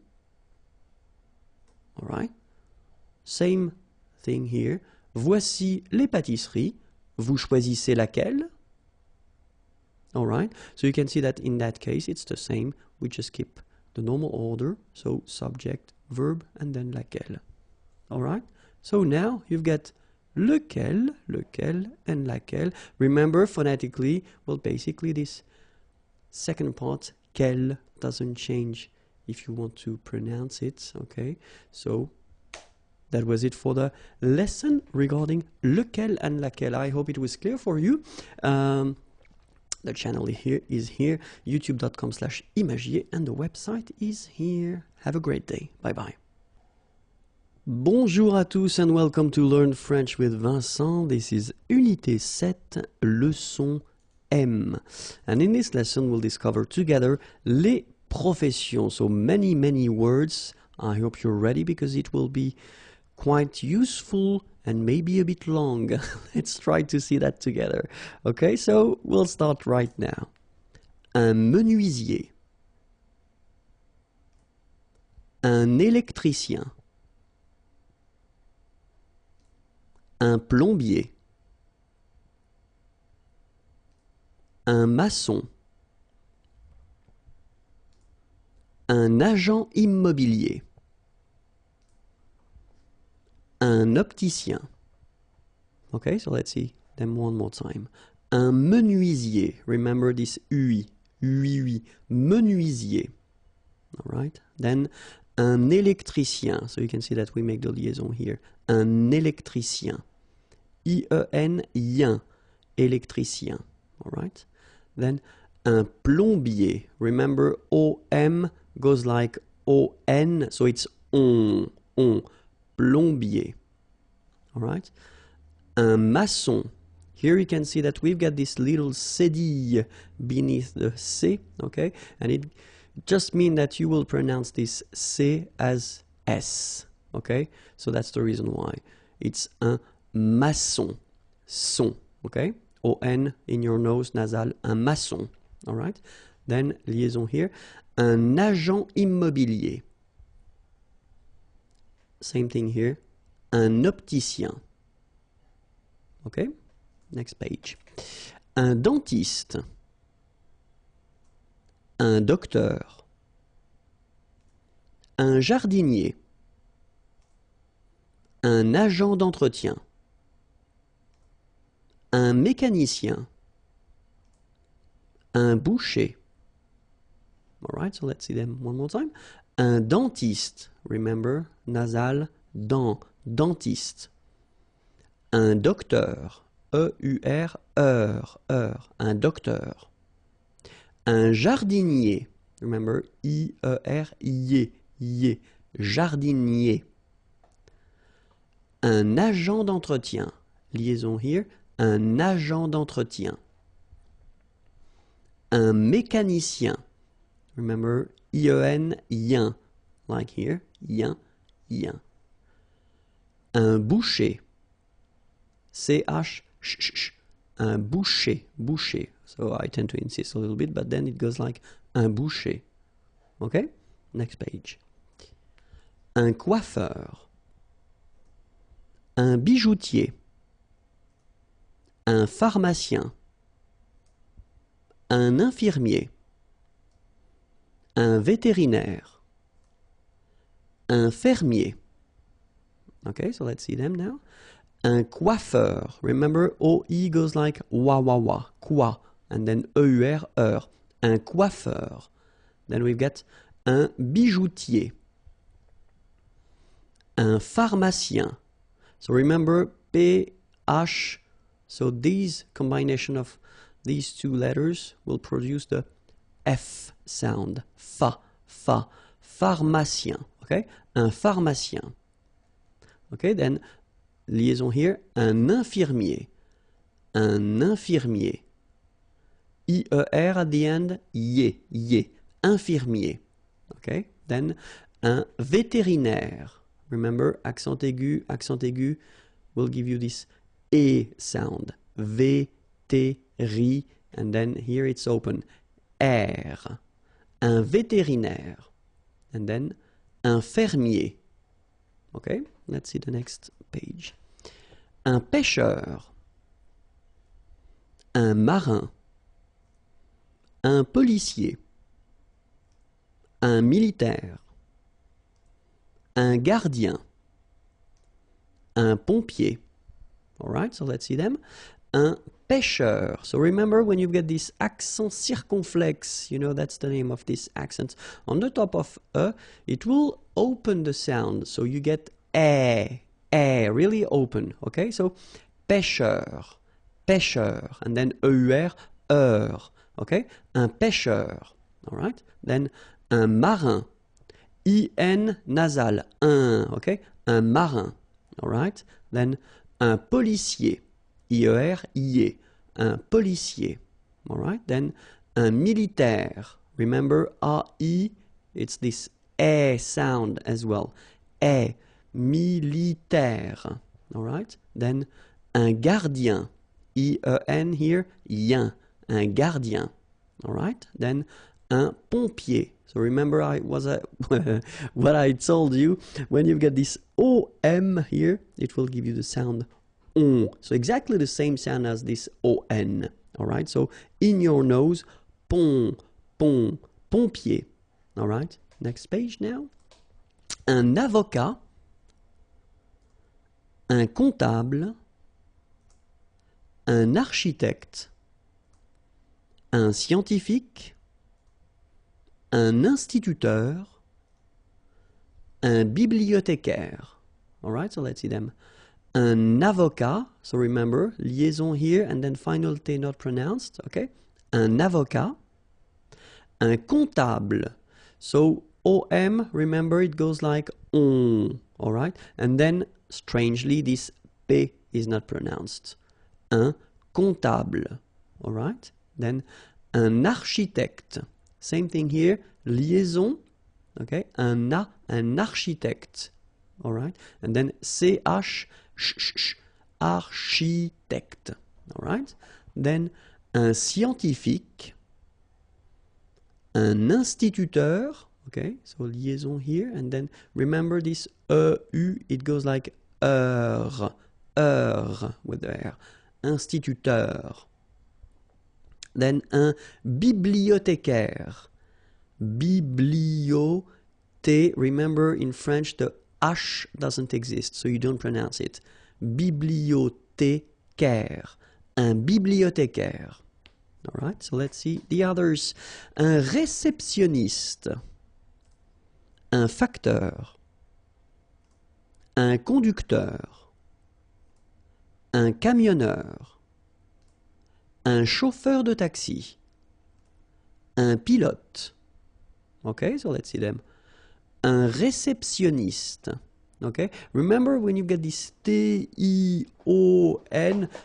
All right? Same thing here. Voici les pâtisseries. Vous choisissez laquelle? All right, so you can see that in that case it's the same. We just keep the normal order, so subject, verb, and then laquelle. All right, so now you've got lequel, lequel, and laquelle. Remember phonetically, well, basically this second part, quel, doesn't change if you want to pronounce it, okay? So that was it for the lesson regarding lequel and laquelle. I hope it was clear for you. The channel is here, youtube.com/imagier, and the website is here. Have a great day. Bye-bye. Bonjour à tous and welcome to Learn French with Vincent. This is Unité 7, leçon M. And in this lesson, we'll discover together les professions. So many words. I hope you're ready because it will be quite useful and maybe a bit long. Let's try to see that together. Okay, so we'll start right now. Un menuisier. Un électricien. Un plombier. Un maçon. Un agent immobilier. Un opticien. Okay, so let's see them one more time. Un menuisier. Remember this UI. UI. Menuisier. All right. Then un électricien. So you can see that we make the liaison here. Un électricien. I-E-N, ien. Électricien. All right. Then Un plombier. Remember, O-M goes like O-N, so it's on. Plombier. All right? Un maçon. Here you can see that we've got this little cédille beneath the C, okay? And it just means that you will pronounce this C as S, okay? So that's the reason why. It's un maçon, son, okay? O-N in your nose, nasal, un maçon, all right? Then, liaison here, un agent immobilier. Same thing here, un opticien, okay? Next page. Un dentiste. Un docteur. Un jardinier. Un agent d'entretien. Un mécanicien. Un boucher. All right, so let's see them one more time. Un dentiste. Remember, nasal, dentiste. Un docteur. E-U-R, un docteur. Un jardinier. Remember, I-E-R-I-E, jardinier. Un agent d'entretien. Liaison here, un agent d'entretien. Un mécanicien. Remember, I-E-N, yen, like here, yen. Un boucher. C-H, un boucher. So I tend to insist a little bit, but then it goes like un boucher. Okay? Next page. Un coiffeur. Un bijoutier. Un pharmacien. Un infirmier. Un vétérinaire. Un fermier. Okay, so let's see them now. Un coiffeur. Remember, O-I goes like wa, quoi, and then E-U-R, un coiffeur. Then we've got un bijoutier. Un pharmacien. So remember, P-H, so these combination of these two letters will produce the F sound. Pharmacien. Okay? Un pharmacien. Okay, then liaison here, un infirmier. Un infirmier. I-E-R at the end, ye. Infirmier. Okay, then un vétérinaire. Remember, accent aigu will give you this E sound. Vétéri, and then here it's open. R. Un vétérinaire. And then un fermier. Okay, let's see the next page. Un pêcheur. Un marin. Un policier. Un militaire. Un gardien. Un pompier. All right, so let's see them. Un pêcheur. So remember, when you've got this accent circumflex, you know that's the name of this accent. On the top of E, it will open the sound. So you get really open. Okay, so pêcheur, and then E-U-R, Okay, un pêcheur. All right, then un marin. I-N nasal, okay, un marin. All right, then un policier. I-E-R-I-E, un policier. All right, then un militaire. Remember, A-I, it's this E sound as well. E, militaire. All right, then un gardien. I-E-N here, yen, un gardien. All right, then un pompier. So remember what I told you, when you get this O-M here, it will give you the sound on. So exactly the same sound as this O-N. All right, so in your nose, pompier. All right, next page now. Un avocat, un comptable, un architecte, un scientifique, un instituteur, un bibliothécaire. All right, so let's see them. Un avocat, so remember, liaison here and then final T not pronounced, okay? Un avocat, Un comptable. So OM, remember, it goes like on, all right? And then, strangely, this P is not pronounced. Un comptable, all right? Then, un architecte. Same thing here, liaison, okay? Un architecte, all right? And then CH, architecte, all right? Then, un scientifique, un instituteur, okay, so liaison here, and then remember this EU, it goes like heure with the R, instituteur. Then un bibliothécaire, bibliothé, remember in French the H doesn't exist, so you don't pronounce it. Bibliothécaire, un bibliothécaire. All right, so let's see the others. Un réceptionniste, un facteur, un conducteur, un camionneur, un chauffeur de taxi, un pilote. Okay, so let's see them. Un réceptionniste. Okay, remember when you get this T-I-O-N,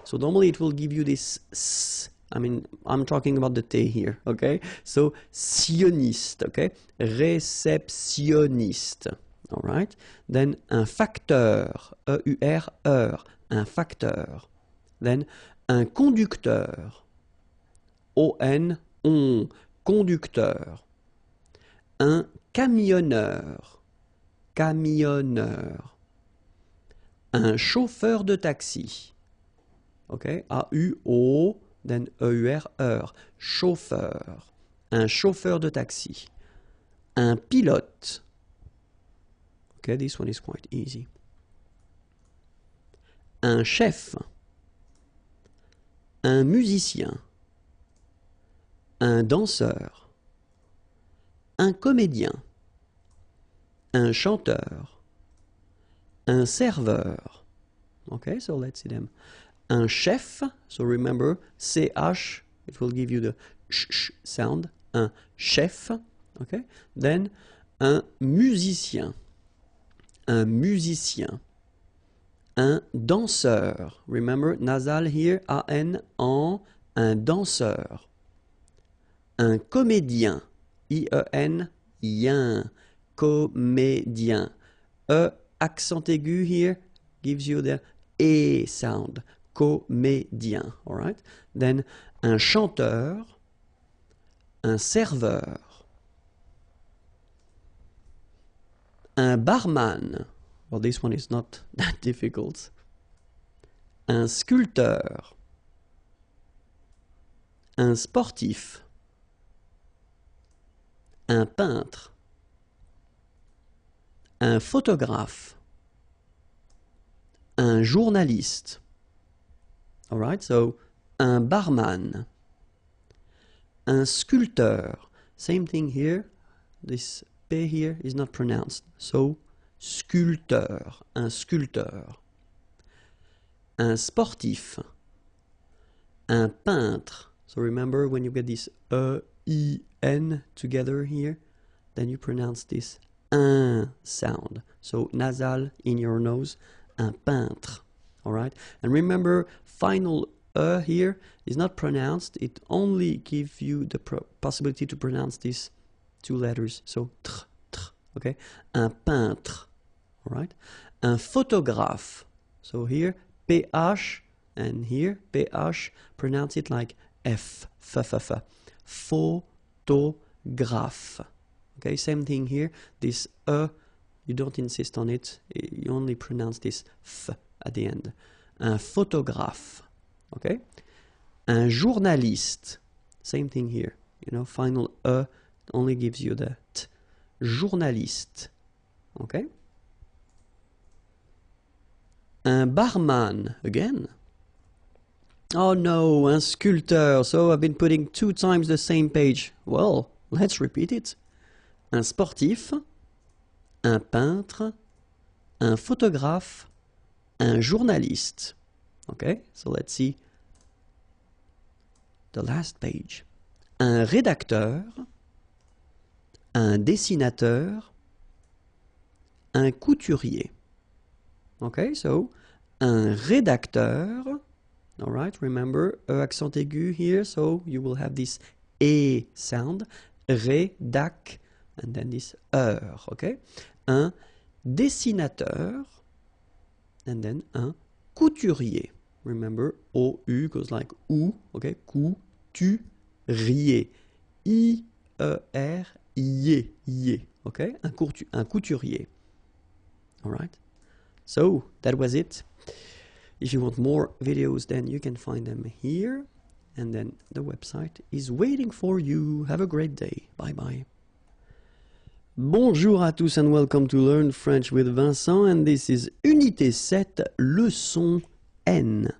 so normally it will give you this S. I mean, I'm talking about the T here, okay? So, sioniste, okay? Réceptionniste, all right? Then, un facteur, E-U-R, heure, un facteur. Then, un conducteur, O-N, on, conducteur. Un camionneur, camionneur. Un chauffeur de taxi, okay? A-U-O, then E-U-R, heure, chauffeur, un chauffeur de taxi, un pilote. Okay, this one is quite easy. Un chef, un musicien, un danseur, un comédien, un chanteur, un serveur. Okay, so let's see them. Un chef, so remember, CH, it will give you the sh sound, un chef, okay? Then, un musicien, un danseur, remember, nasal here, A-N, en, un danseur, un comédien, I-E-N, yen, comédien, accent aigu here, gives you the E sound, comédien, all right? Then, un chanteur, un serveur, un barman, well, this one is not that difficult, un sculpteur, un sportif, un peintre, un photographe, un journaliste. All right, so un barman, un sculpteur. Same thing here. This P here is not pronounced. So sculpteur, un sculpteur. Un sportif, un peintre. So remember when you get this E-I-N together here, then you pronounce this un sound. So nasal in your nose, un peintre. All right, and remember, final here is not pronounced. It only gives you the possibility to pronounce these two letters. So tr, okay, un peintre. All right, un photographe. So here PH and here PH, pronounce it like F, f. Photographe. Okay, same thing here. This you don't insist on it. You only pronounce this F at the end. Un photographe. Okay? Un journaliste. Same thing here. You know, final only gives you the T. Journaliste. Okay? Un barman. Again. Oh no, un sculpteur. So I've been putting 2 times the same page. Well, let's repeat it. Un sportif. Un peintre. Un photographe. Un journaliste. Okay, so let's see the last page. Un rédacteur, un dessinateur, un couturier. Okay, so un rédacteur. All right, remember accent aigu here, so you will have this E sound. Rédac, and then this okay? Un dessinateur, and then un couturier. Remember, O-U goes like OU, okay? Couturier. I-E-R-I-E, okay? Un couturier. All right? So, that was it. If you want more videos, then you can find them here. And then the website is waiting for you. Have a great day. Bye-bye. Bonjour à tous and welcome to Learn French with Vincent. And this is Unité 7, Leçon N.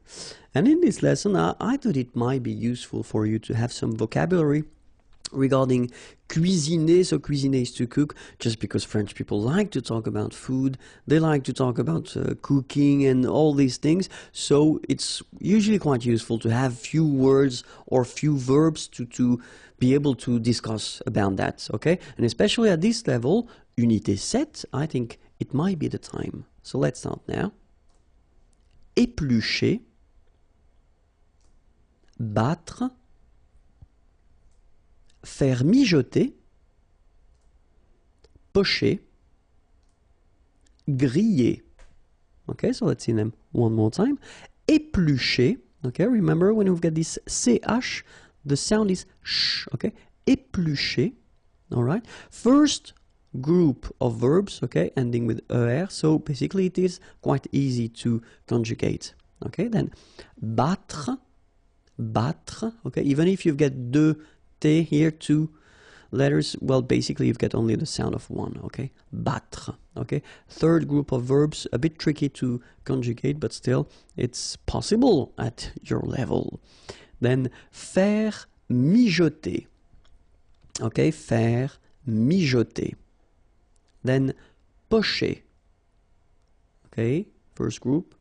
And in this lesson, I thought it might be useful for you to have some vocabulary regarding cuisiner. So cuisiner is to cook, just because French people like to talk about food. They like to talk about cooking and all these things. So it's usually quite useful to have few words or few verbs to be able to discuss about that, okay? And especially at this level, Unité 7, I think it might be the time. So let's start now. Éplucher, battre, faire mijoter, pocher, griller. Okay, so let's see them one more time. Éplucher. Okay, remember when we've got this CH, the sound is sh. Okay, éplucher. All right. First group of verbs, okay, ending with er. So basically it is quite easy to conjugate. Okay, then battre, battre. Okay, even if you've got deux T here, two letters, well, basically you've got only the sound of one, okay? Battre, okay? Third group of verbs, a bit tricky to conjugate, but still, it's possible at your level. Then, faire mijoter, okay? Faire mijoter. Then, pocher, okay? First group.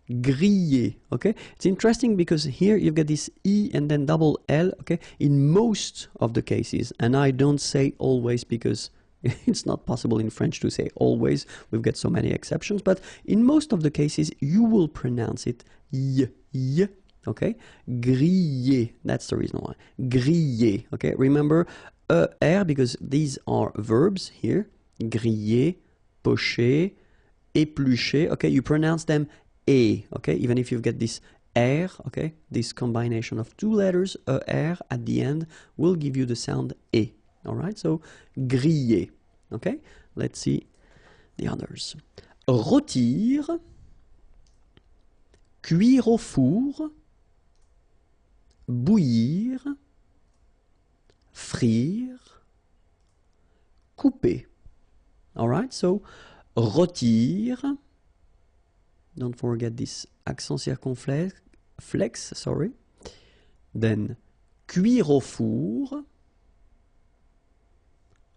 Griller, okay? It's interesting because here you've got this E and then double L, okay? In most of the cases, and I don't say always because it's not possible in French to say always. We've got so many exceptions, but in most of the cases, you will pronounce it y, okay? Griller, that's the reason why. Griller, okay? Remember, er, because these are verbs here. Griller, pocher, éplucher, okay? You pronounce them A, okay, even if you get this R, okay, this combination of two letters, R at the end, will give you the sound E, all right, so griller, okay, let's see the others. Rôtir, cuire au four, bouillir, frire, couper, all right, so rôtir. Don't forget this accent circonflexe, sorry. Then, cuire au four.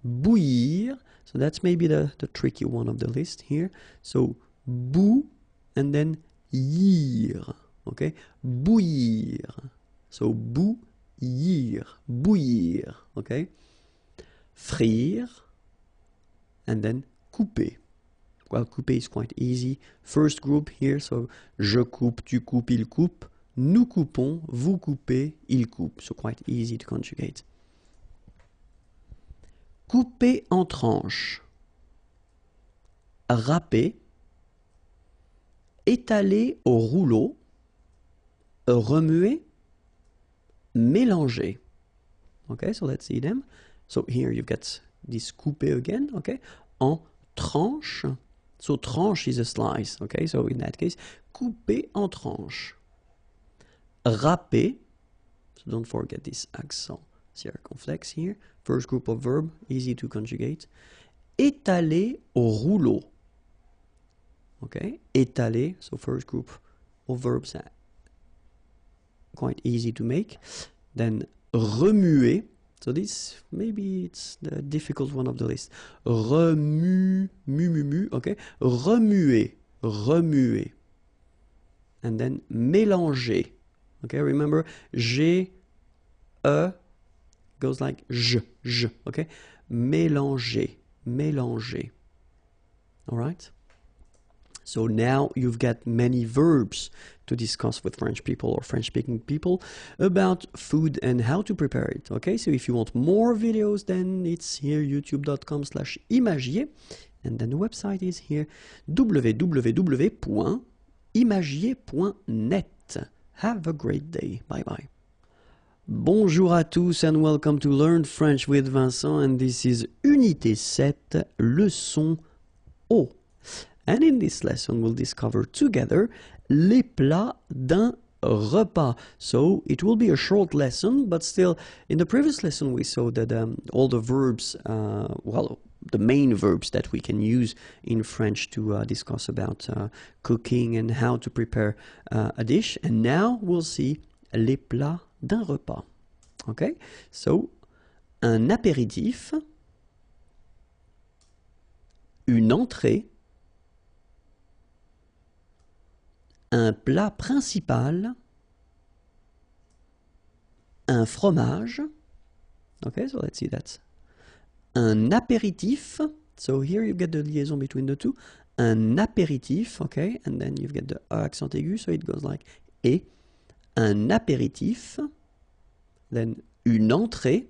Bouillir. So that's maybe the tricky one of the list here. So, bou and then yir. Okay? Bouillir. So, bouillir. Bouillir. Okay? Frire. And then couper. Well, couper is quite easy. First group here, so je coupe, tu coupes, il coupe. Nous coupons, vous coupez, il coupe. So quite easy to conjugate. Couper en tranches. Râper. Étaler au rouleau. Remuer. Mélanger. Okay, so let's see them. So here you've got this couper again, okay? En tranches. So tranche is a slice, okay? So in that case, couper en tranches. Râper, so don't forget this accent circonflexe here. First group of verb, easy to conjugate. Étaler au rouleau. Okay, étaler, so first group of verbs, quite easy to make. Then remuer. So this, maybe it's the difficult one of the list. Mu, okay? Remuer, remuer. And then mélanger. Okay, remember, G, E goes like j, okay? mélanger, mélanger. All right? So now you've got many verbs to discuss with French people or French-speaking people about food and how to prepare it. Okay, so if you want more videos, then it's here, youtube.com/imagier, and then the website is here, www.imagier.net. Have a great day. Bye-bye. Bonjour à tous and welcome to Learn French with Vincent, and this is Unité 7, leçon O. And in this lesson, we'll discover together les plats d'un repas. So it will be a short lesson, but still, in the previous lesson, we saw that all the verbs, well, the main verbs that we can use in French to discuss about cooking and how to prepare a dish. And now we'll see les plats d'un repas. Okay? So, un apéritif, une entrée, un plat principal, un fromage. Okay, so let's see that. Un apéritif. So here you get the liaison between the two. Un apéritif, okay, and then you get the accent aigu, so it goes like et. Un apéritif. Then une entrée.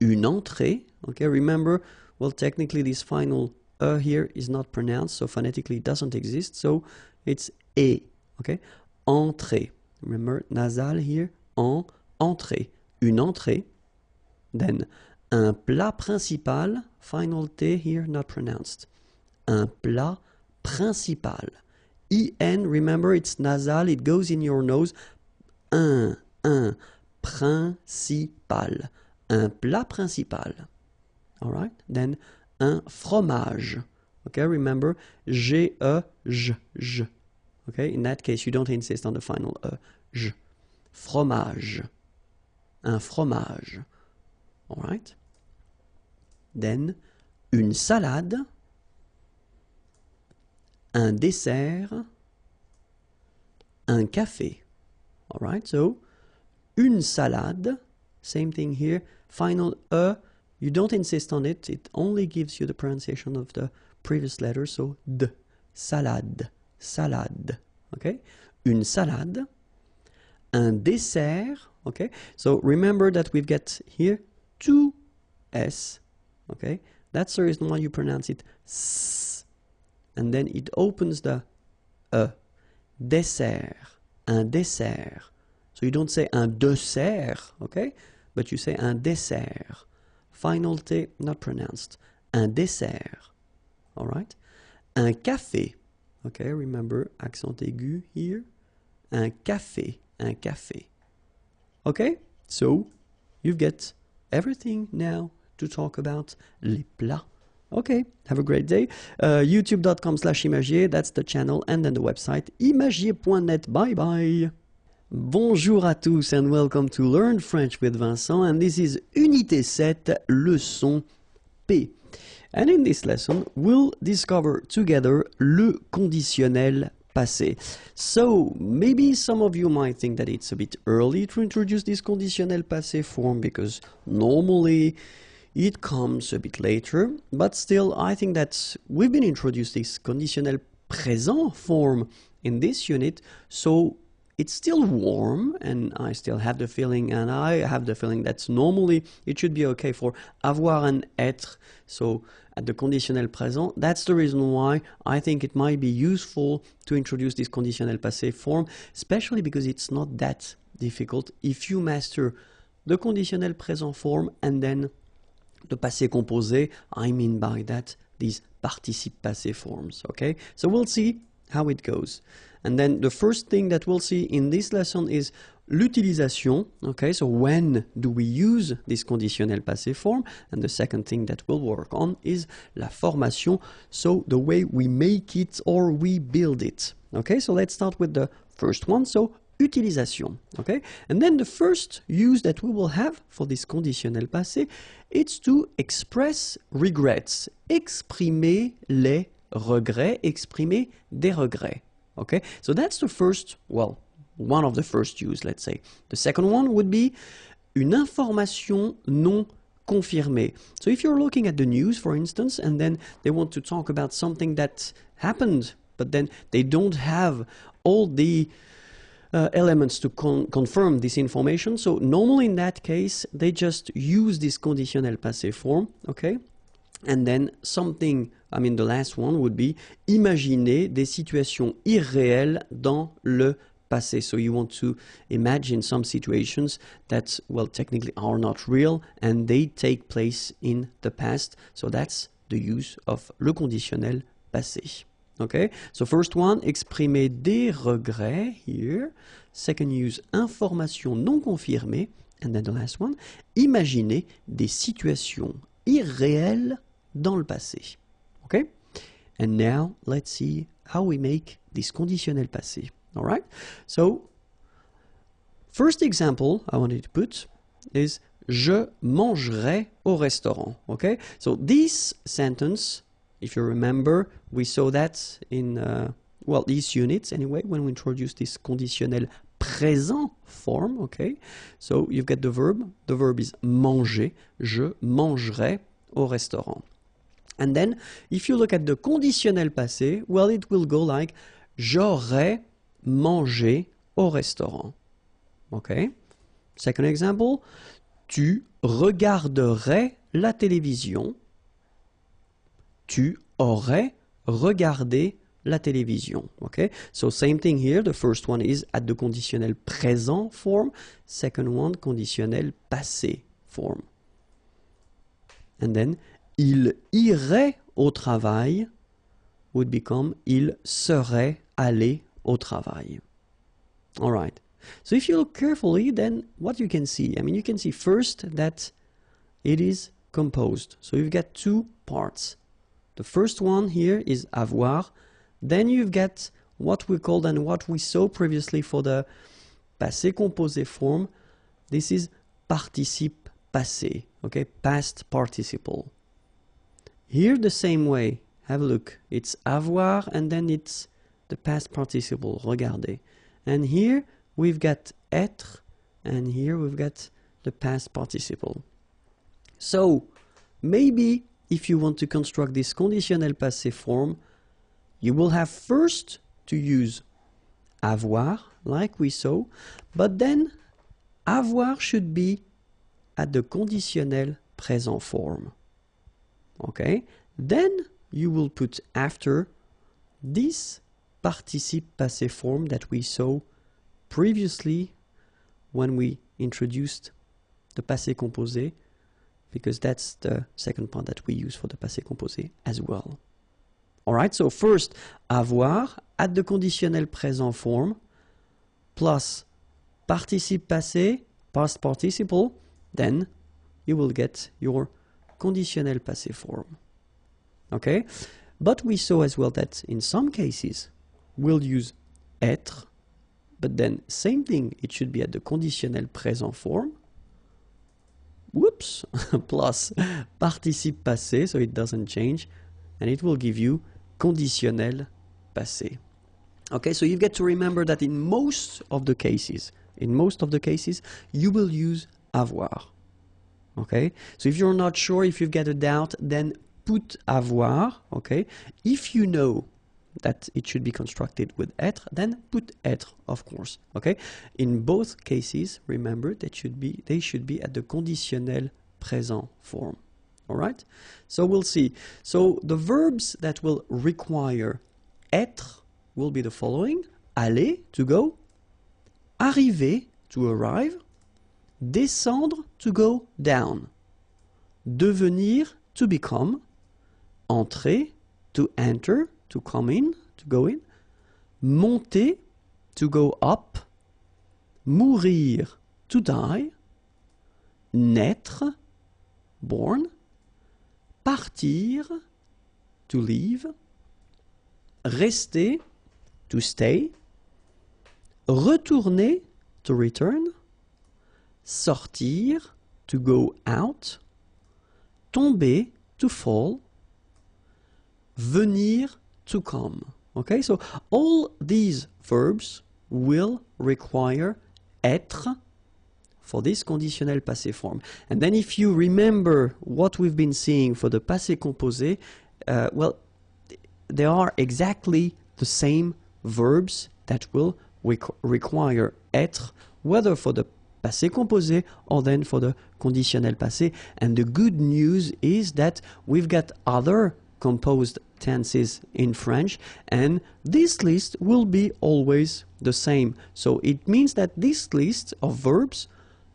Une entrée. Okay, remember, well, technically this final here is not pronounced, so phonetically it doesn't exist, so it's et, okay? Entrée. Remember, nasal here, entrée. Une entrée. Then, un plat principal, final T here, not pronounced. Un plat principal. En, remember, it's nasal, it goes in your nose. Un, principal. Un plat principal. All right? Then, un fromage. Okay, remember, G-E-J. Okay, in that case, you don't insist on the final J. Fromage. Un fromage. All right? Then, une salade, un dessert, un café. All right, so, une salade, same thing here, final you don't insist on it, it only gives you the pronunciation of the previous letter, so d, salade, salade, okay? Une salade, un dessert, okay? So remember that we've got here two S, okay? That's the reason why you pronounce it S, and then it opens the dessert, un dessert. So you don't say un dessert, okay? But you say un dessert. Final T, not pronounced. Un dessert. All right? Un café. Okay, remember, accent aigu here. Un café. Un café. Okay? So, you've got everything now to talk about les plats. Okay, have a great day. youtube.com/imagier, that's the channel, and then the website imagier.net. Bye-bye. Bonjour à tous and welcome to Learn French with Vincent, and this is Unité 7, leçon P. And in this lesson, we'll discover together le conditionnel passé. So, maybe some of you might think that it's a bit early to introduce this conditionnel passé form because normally it comes a bit later, but still I think that we've been introduced this conditionnel présent form in this unit, so it's still warm, and I still have the feeling, and I have the feeling that normally it should be okay for avoir un être, so at the conditionnel présent. That's the reason why I think it might be useful to introduce this conditionnel passé form, especially because it's not that difficult if you master the conditionnel présent form and then the passé composé. I mean by that these participe passé forms, okay? So we'll see how it goes. And then the first thing that we'll see in this lesson is l'utilisation. Okay, so when do we use this conditionnel passé form? And the second thing that we'll work on is la formation, so the way we make it or we build it. Okay, so let's start with the first one, so utilisation. Okay, and then the first use that we will have for this conditionnel passé, it's to express regrets. Exprimer les regrets, exprimer des regrets. Okay, so that's the first, well, one of the first use, let's say. The second one would be une information non confirmer. So if you're looking at the news, for instance, and then they want to talk about something that happened, but then they don't have all the elements to confirm this information. So normally in that case, they just use this conditionnel passé form, okay? And then something, I mean, the last one would be imaginer des situations irréelles dans le passé. So you want to imagine some situations that, well, technically are not real and they take place in the past. So that's the use of le conditionnel passé. Okay, so first one, exprimer des regrets here. Second use, information non confirmée. And then the last one, imaginer des situations irréelles dans le passé. Okay, and now let's see how we make this conditionnel passé. All right, so first example I wanted to put is je mangerai au restaurant. Okay, so this sentence, if you remember, we saw that in, well, these units anyway, when we introduced this conditionnel présent form, okay? So you've got the verb is manger, je mangerai au restaurant. And then, if you look at the conditionnel passé, well, it will go like j'aurais mangé au restaurant. Okay? Second example, tu regarderais la télévision. Tu aurais regardé la télévision. Okay, so same thing here. The first one is at the conditionnel présent form. Second one, conditionnel passé form. And then, il irait au travail would become il serait allé au travail. All right. So if you look carefully, then what you can see, I mean, you can see first that it is composed. So you've got two parts. The first one here is avoir. Then you've got what we called and what we saw previously for the passé composé form. This is participe passé, okay, past participle. Here the same way, have a look. It's avoir and then it's the past participle, regardez. And here we've got être and here we've got the past participle. So maybe if you want to construct this conditionnel passé form, you will have first to use avoir, like we saw, but then avoir should be at the conditionnel présent form. Okay? Then you will put after this participe passé form that we saw previously when we introduced the passé composé, because that's the second part that we use for the passé composé as well. Alright, so first, avoir at the conditionnel présent form plus participe passé, past participle, then you will get your conditionnel passé form. Okay? But we saw as well that in some cases we'll use être, but then same thing, it should be at the conditionnel présent form. Whoops, plus participe passé, so it doesn't change, and it will give you conditionnel passé. Okay, so you've got to remember that in most of the cases, you will use avoir. Okay, so if you're not sure, if you've got a doubt, then put avoir. Okay, if you know that it should be constructed with être, then put être, of course. Okay, in both cases, remember that they should be at the conditionnel présent form. All right, so we'll see. So the verbs that will require être will be the following: aller, to go; arriver, to arrive; descendre, to go down; devenir, to become; entrer, to enter, to come in, to go in; monter, to go up; mourir, to die; naître, born; partir, to leave; rester, to stay; retourner, to return; sortir, to go out; tomber, to fall; venir, to come. Okay, so all these verbs will require être for this conditionnel passé form. And then if you remember what we've been seeing for the passé composé, well, they are exactly the same verbs that will require être, whether for the passé composé or then for the conditionnel passé. And the good news is that we've got other composed tenses in French, and this list will be always the same. So it means that this list of verbs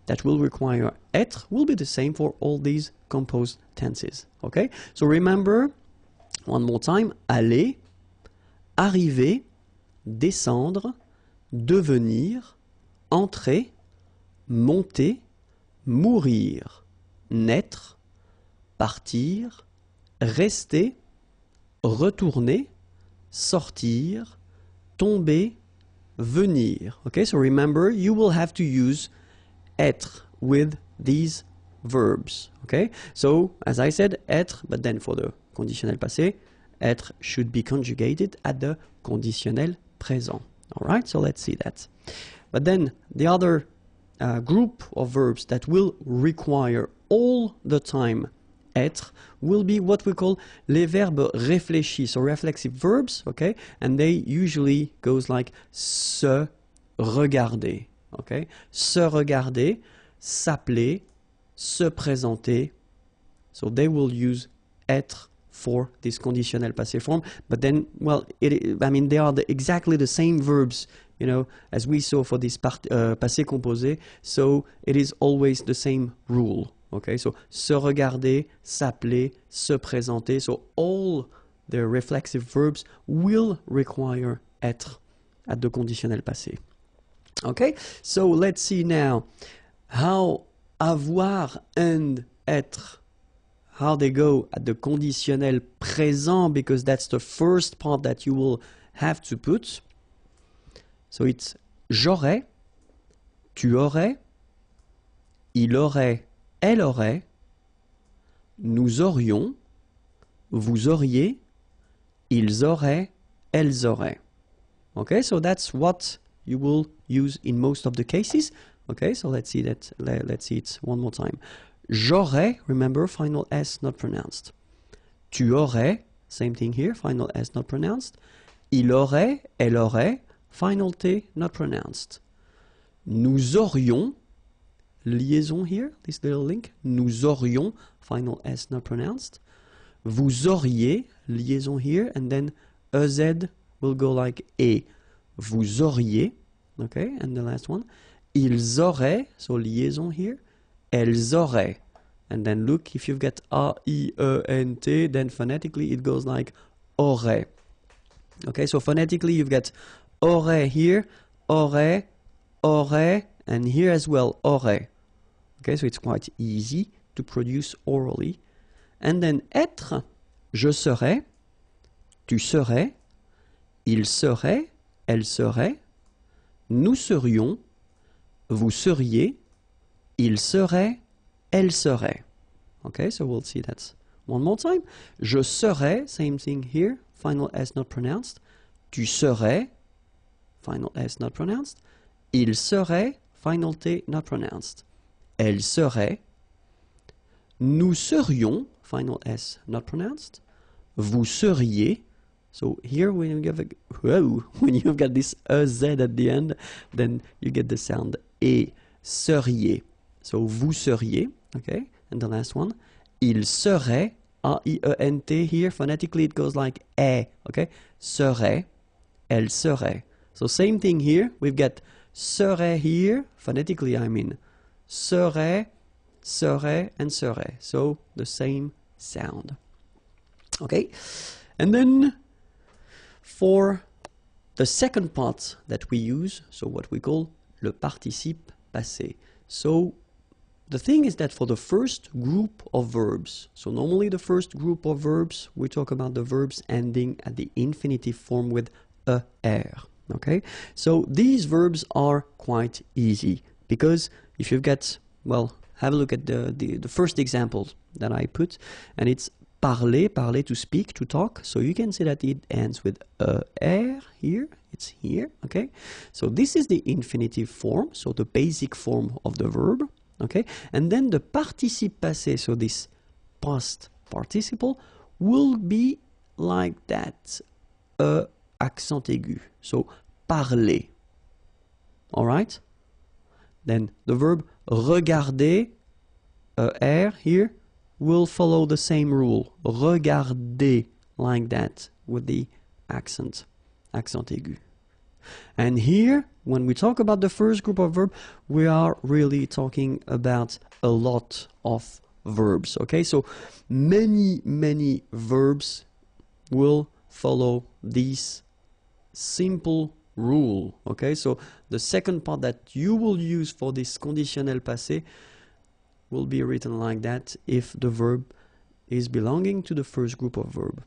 that will require être will be the same for all these composed tenses. Okay? So remember, one more time, aller, arriver, descendre, devenir, entrer, monter, mourir, naître, partir, rester, retourner, sortir, tomber, venir. Okay, so remember, you will have to use être with these verbs. Okay, so as I said, être, but then for the conditionnel passé, être should be conjugated at the conditionnel présent. All right, so let's see that. But then the other group of verbs that will require all the time être will be what we call les verbes réfléchis, so reflexive verbs, okay, and they usually goes like se regarder, okay, se regarder, s'appeler, se présenter, so they will use être for this conditionnel passé form, but then, well, I mean, they are exactly the same verbs, you know, as we saw for this passé composé, so it is always the same rule. Okay, so se regarder, s'appeler, se présenter, so all the reflexive verbs will require être at the conditionnel passé. Okay, so let's see now how avoir and être, how they go at the conditionnel présent, because that's the first part that you will have to put. So it's j'aurais, tu aurais, il aurait, elle aurait, nous aurions, vous auriez, ils auraient, elles auraient. Okay, so that's what you will use in most of the cases. Okay, so let's see that. Let's see it one more time. J'aurais, remember, final S not pronounced. Tu aurais, same thing here, final S not pronounced. Il aurait, elle aurait, final T not pronounced. Nous aurions, liaison here, this little link. Nous aurions, final S not pronounced. Vous auriez, liaison here, and then EZ will go like E. Vous auriez, okay, and the last one. Ils auraient, so liaison here. Elles auraient. And then look, if you've got A-I-E-N-T, then phonetically it goes like aurait. Okay, so phonetically you've got aurait here, aurait, aurait, and here as well, aurait. Okay, so it's quite easy to produce orally. And then être, je serais, tu serais, il serait, elle serait, nous serions, vous seriez, il serait, elle serait. Okay, so we'll see that one more time. Je serais, same thing here, final S not pronounced. Tu serais, final S not pronounced. Il serait, final T not pronounced. Elle serait. Nous serions, final S not pronounced. Vous seriez. So here when you've got this EZ at the end, then you get the sound E, seriez. So vous seriez, okay? And the last one, il serait, A-I-E-N-T here, phonetically it goes like E, okay? Serait, elle serait. So same thing here, we've got serait here, phonetically I mean, serait, serait, and serait. So the same sound. Okay? And then for the second part that we use, so what we call le participe passé. So the thing is that for the first group of verbs, so normally the first group of verbs, we talk about the verbs ending at the infinitive form with er. Okay, so these verbs are quite easy because if you've got, well, have a look at the first example that I put, and it's parler, parler, to speak, to talk. So you can see that it ends with er here. It's here, okay? So this is the infinitive form, so the basic form of the verb, okay? And then the participe passé, so this past participle, will be like that, accent aigu. So parler, all right? Then the verb regarder, er here, will follow the same rule. Regarder, like that, with the accent aigu. And here, when we talk about the first group of verbs, we are really talking about a lot of verbs, okay? So many verbs will follow this simple rule, okay? So the second part that you will use for this conditionnel passé will be written like that if the verb is belonging to the first group of verb.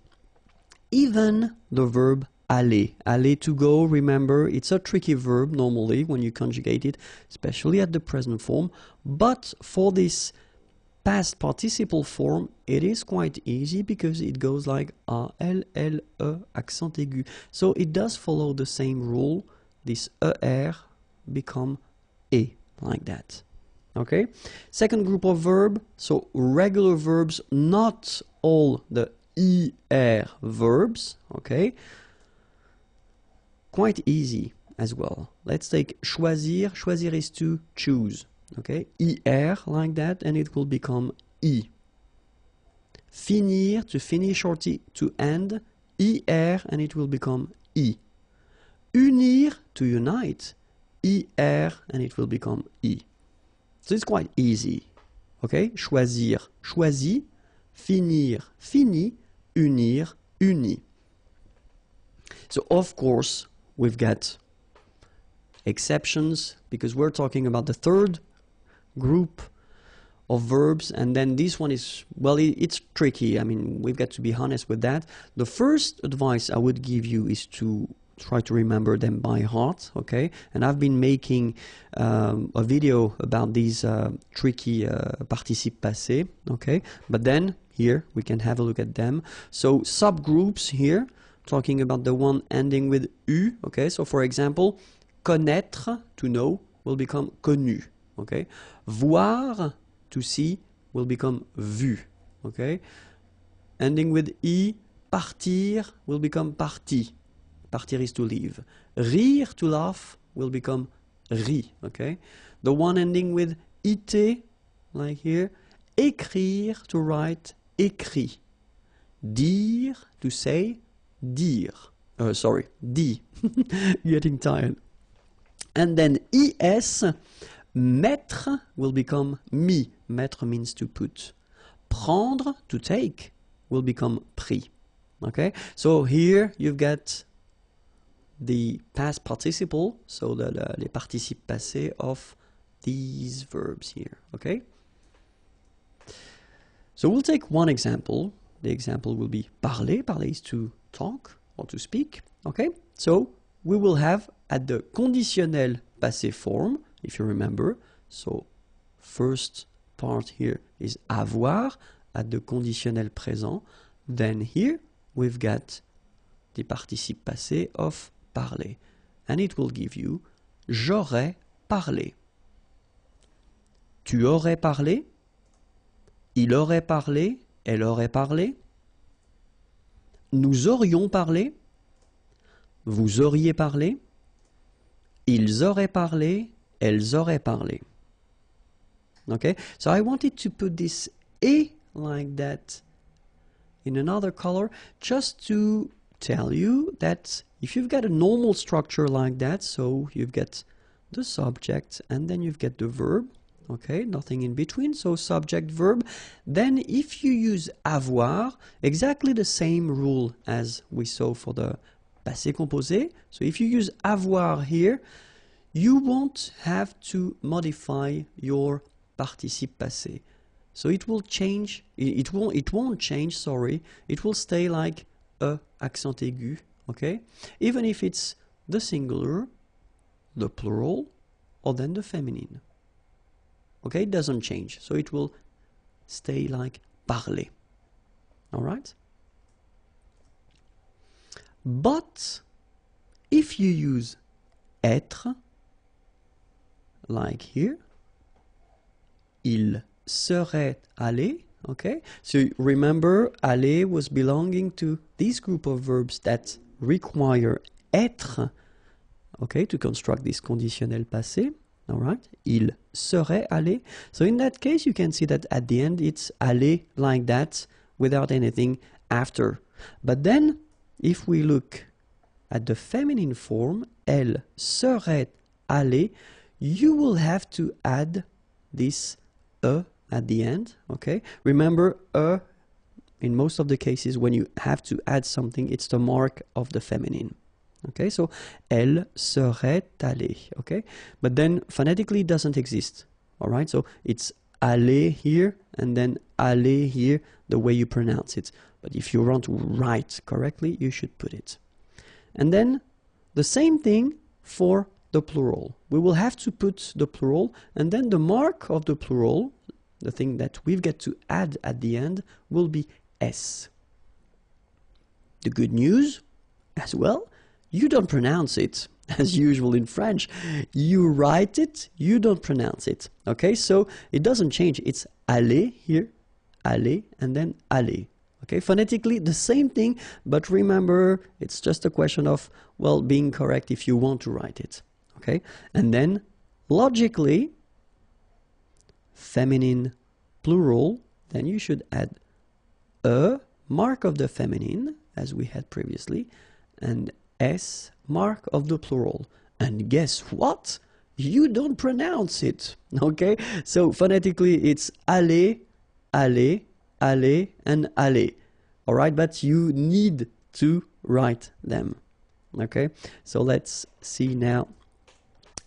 Even the verb aller, aller, to go, remember, it's a tricky verb normally when you conjugate it, especially at the present form, but for this past participle form, it is quite easy because it goes like A, L, L, E, accent aigu. So it does follow the same rule, this ER become E, like that. Okay, second group of verb, so regular verbs, not all the ER verbs, okay, quite easy as well. Let's take choisir, choisir is to choose, okay, ER like that, and it will become E. Finir, to finish or to end, ER, and it will become E. Unir, to unite, ER, and it will become E. So it's quite easy, okay? Choisir, choisi, finir, fini, unir, uni. So of course, we've got exceptions because we're talking about the third group of verbs, and then this one is, well, it's tricky. I mean, we've got to be honest with that. The first advice I would give you is to try to remember them by heart, okay? And I've been making a video about these tricky participe passé, okay? But then here we can have a look at them. So subgroups here, talking about the one ending with U, okay? So for example, connaître, to know, will become connu, okay? Voir, to see, will become vu, okay? Ending with I, partir, will become parti. Partir is to leave. Rire, to laugh, will become ri, okay? The one ending with ite, like here, écrire, to write, écrit. Dire, to say, dire. Sorry, dit. Getting tired. And then es, mettre, will become mis. Mettre means to put. Prendre, to take, will become pris. Okay? So here you've got the past participle, so les participes passés of these verbs here, okay? So we'll take one example. The example will be parler. Parler is to talk or to speak, okay? So we will have at the conditionnel passé form, if you remember, so first part here is avoir at the conditionnel présent. Then here we've got the participe passé of parler, and it will give you j'aurais parlé, tu aurais parlé, il aurait parlé, elle aurait parlé, nous aurions parlé, vous auriez parlé, ils auraient parlé, elles auraient parlé. Okay, so I wanted to put this A like that in another color just to tell you that if you've got a normal structure like that, so you've got the subject and then you've got the verb, okay, nothing in between, so subject, verb, then if you use avoir, exactly the same rule as we saw for the passé composé, so if you use avoir here, you won't have to modify your participe passé. So it will change, it won't change, sorry, it will stay like a accent aigu, okay? Even if it's the singular, the plural, or then the feminine. Okay, it doesn't change, so it will stay like parler. All right? But if you use être, like here, il serait allé, okay? So remember, aller was belonging to this group of verbs that require être, okay, to construct this conditionnel passé, all right? Il serait allé. So in that case, you can see that at the end, it's allé like that without anything after. But then, if we look at the feminine form, elle serait allée, you will have to add this e at the end, okay? Remember, in most of the cases, when you have to add something, it's the mark of the feminine. Okay, so elle serait allée, okay? But then phonetically it doesn't exist, all right? So it's aller here and then aller here, the way you pronounce it. But if you want to write correctly, you should put it. And then the same thing for the plural. We will have to put the plural, and then the mark of the plural, the thing that we've got to add at the end, will be S. The good news as well, you don't pronounce it as usual in French. You write it, you don't pronounce it. Okay, so it doesn't change. It's aller here, aller, and then aller. Okay, phonetically the same thing, but remember, it's just a question of, well, being correct if you want to write it. Okay, and then logically, feminine plural, then you should add a mark of the feminine, as we had previously, and S mark of the plural. And guess what? You don't pronounce it. Okay? So phonetically it's aller, aller, aller, and aller. All right? But you need to write them. Okay? So let's see now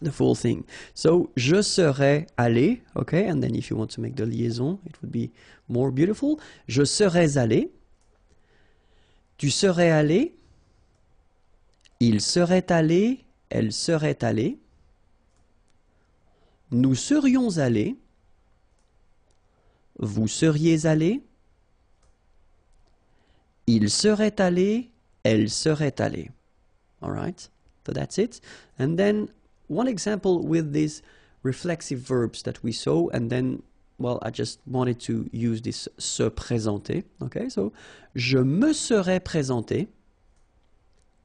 the full thing. So je serais allé. Okay? And then if you want to make the liaison, it would be more beautiful. Je serais allé. Tu serais allé. Il serait allé, elle serait allée. Nous serions allés. Vous seriez allé. Il serait allé, elle serait allée. All right, so that's it. And then one example with these reflexive verbs that we saw, and then, well, I just wanted to use this se présenter. Okay, so je me serais présenté.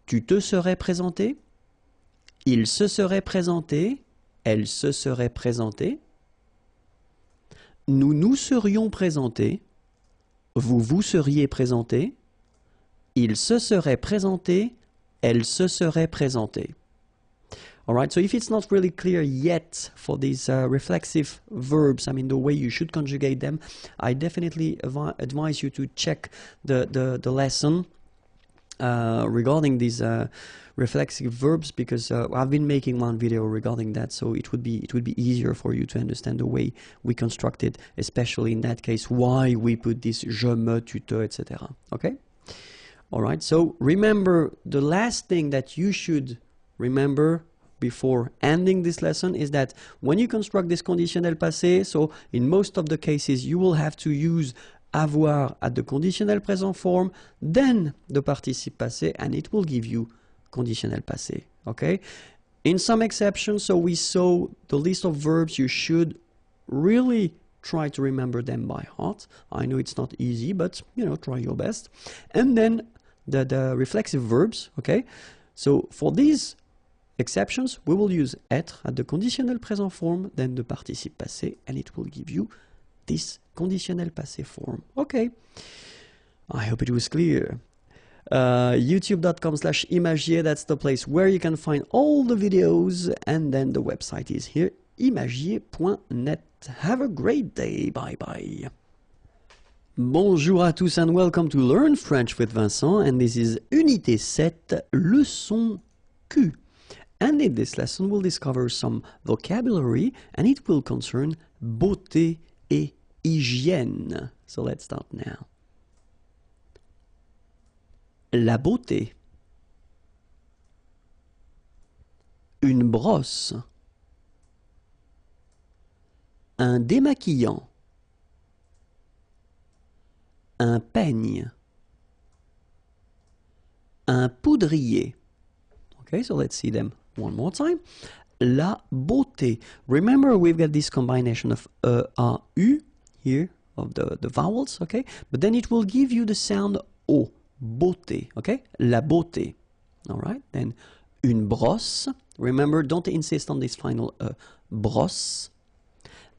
Tu te serais présenté, il se serait présenté, elle se serait présentée, nous nous serions présentés, vous vous seriez présenté, il se serait présenté, elle se serait présentée. All right, so if it's not really clear yet for these reflexive verbs, I mean the way you should conjugate them, I definitely advise you to check the lesson regarding these reflexive verbs, because I've been making one video regarding that, so it would be easier for you to understand the way we construct it, especially in that case why we put this je, me, tu, te, etc. Okay? All right, so remember, the last thing that you should remember before ending this lesson is that when you construct this conditionnel passé, so in most of the cases you will have to use avoir at the conditional present form, then the participe passé, and it will give you conditional passé. Okay? In some exceptions, so we saw the list of verbs, you should really try to remember them by heart. I know it's not easy, but you know, try your best. And then the reflexive verbs, okay? So for these exceptions, we will use être at the conditional present form, then the participe passé, and it will give you this conditional passé form. Okay, I hope it was clear. YouTube.com/imagier, that's the place where you can find all the videos, and then the website is here, imagier.net. Have a great day. Bye bye. Bonjour à tous and welcome to Learn French with Vincent, and this is Unité 7, Leçon Q. And in this lesson we'll discover some vocabulary, and it will concern beauté et hygiène. So let's start now. La beauté. Une brosse. Un démaquillant. un peigne, un poudrier. Okay, so let's see them one more time. La beauté. Remember, we've got this combination of a, u here, of the vowels, okay? But then it will give you the sound o, beauté, okay? La beauté, all right? Then une brosse. Remember, don't insist on this final brosse.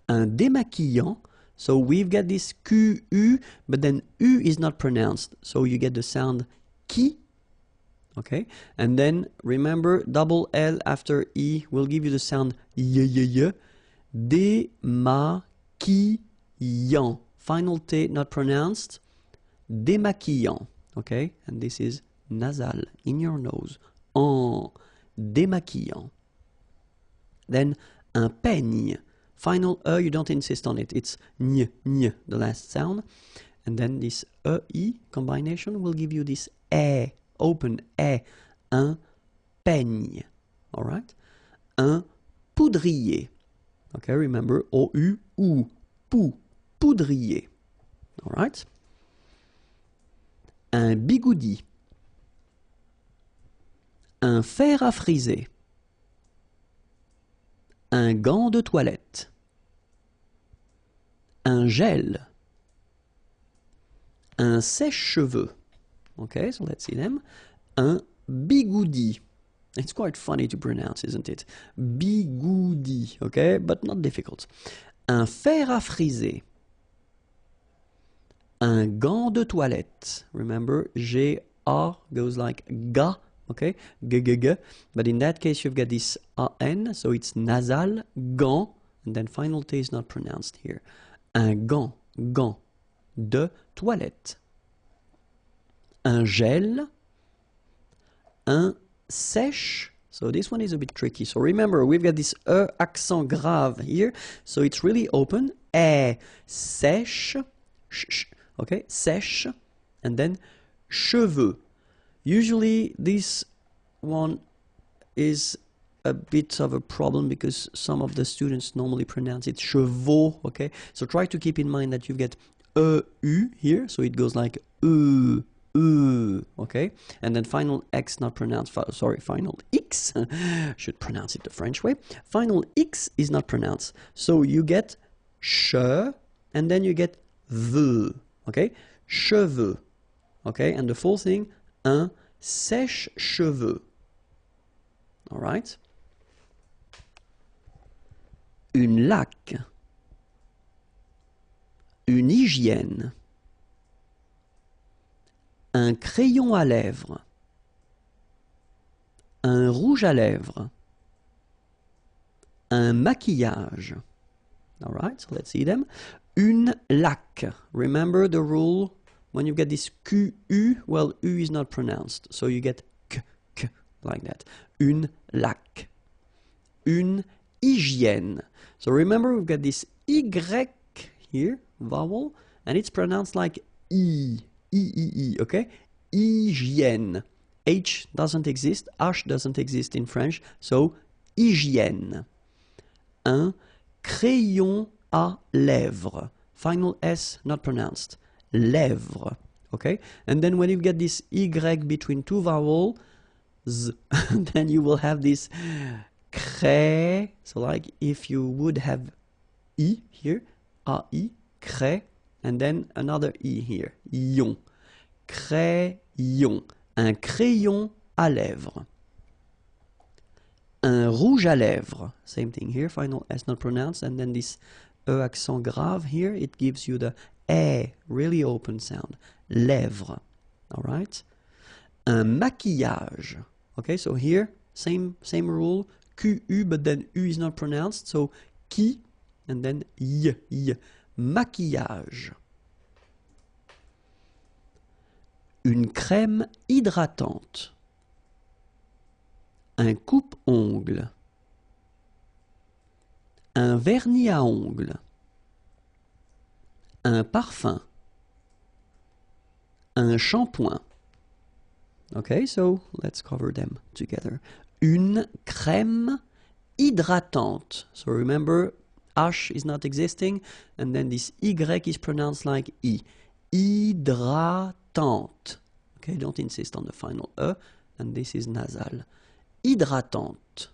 Un démaquillant. So we've got this QU, but then U is not pronounced. So you get the sound qui. Okay, and then remember, double L after E will give you the sound y. Démaquillant. Final T not pronounced. Démaquillant. Okay, and this is nasal in your nose. En démaquillant. Then un peigne. Final E, you don't insist on it. It's ny, the last sound. And then this E combination will give you this E. Open est un peigne, all right? Un poudrier, okay? Remember, O-U, ou, pou, poudrier, all right? Un bigoudi, un fer à friser, un gant de toilette, un gel, un sèche-cheveux. Okay, so let's see them. Un bigoudi. It's quite funny to pronounce, isn't it? Bigoudi, okay, but not difficult. Un fer à friser. Un gant de toilette. Remember, G-A goes like ga, okay? G-g-g. But in that case, you've got this A-N, so it's nasal, gant, and then final T is not pronounced here. Un gant de toilette. Un gel, un sèche. So this one is a bit tricky. So remember, we've got this E accent grave here. So it's really open. Sèche, okay, sèche, and then cheveux. Usually this one is a bit of a problem because some of the students normally pronounce it chevaux, okay? So try to keep in mind that you get E-U here. So it goes like okay, and then final X not pronounced, sorry, final X, should pronounce it the French way. Final X is not pronounced, so you get che, and then you get the, okay, cheveux, okay, and the full thing, un sèche-cheveux, all right. Une laque, une hygiène, un crayon à lèvres, un rouge à lèvres, un maquillage. All right, so let's see them. Une laque. Remember the rule, when you get this QU, well, U is not pronounced, so you get k, like that. Une laque. Une hygiène. So remember, we've got this Y here, vowel, and it's pronounced like E. E, okay? Hygiène. H doesn't exist, H doesn't exist in French, so hygiène. Un crayon à lèvres. Final S not pronounced. Lèvres, okay? And then when you get this Y between two vowels, then you will have this cré. So like if you would have I here, A-I, cré, and then another E here, ion. Crayon. Un crayon à lèvres. Un rouge à lèvres. Same thing here, final S not pronounced, and then this E accent grave here, it gives you the E, really open sound. Lèvres. All right? Un maquillage. Okay, so here, same rule, QU, but then U is not pronounced, so qui, and then y. Maquillage. Une crème hydratante. Un coupe-ongles. Un vernis à ongles. Un parfum. Un shampoing. Okay, so let's cover them together. Une crème hydratante. So remember, H is not existing, and then this Y is pronounced like E. hydratante. Okay, don't insist on the final E, and this is nasal. Hydratante.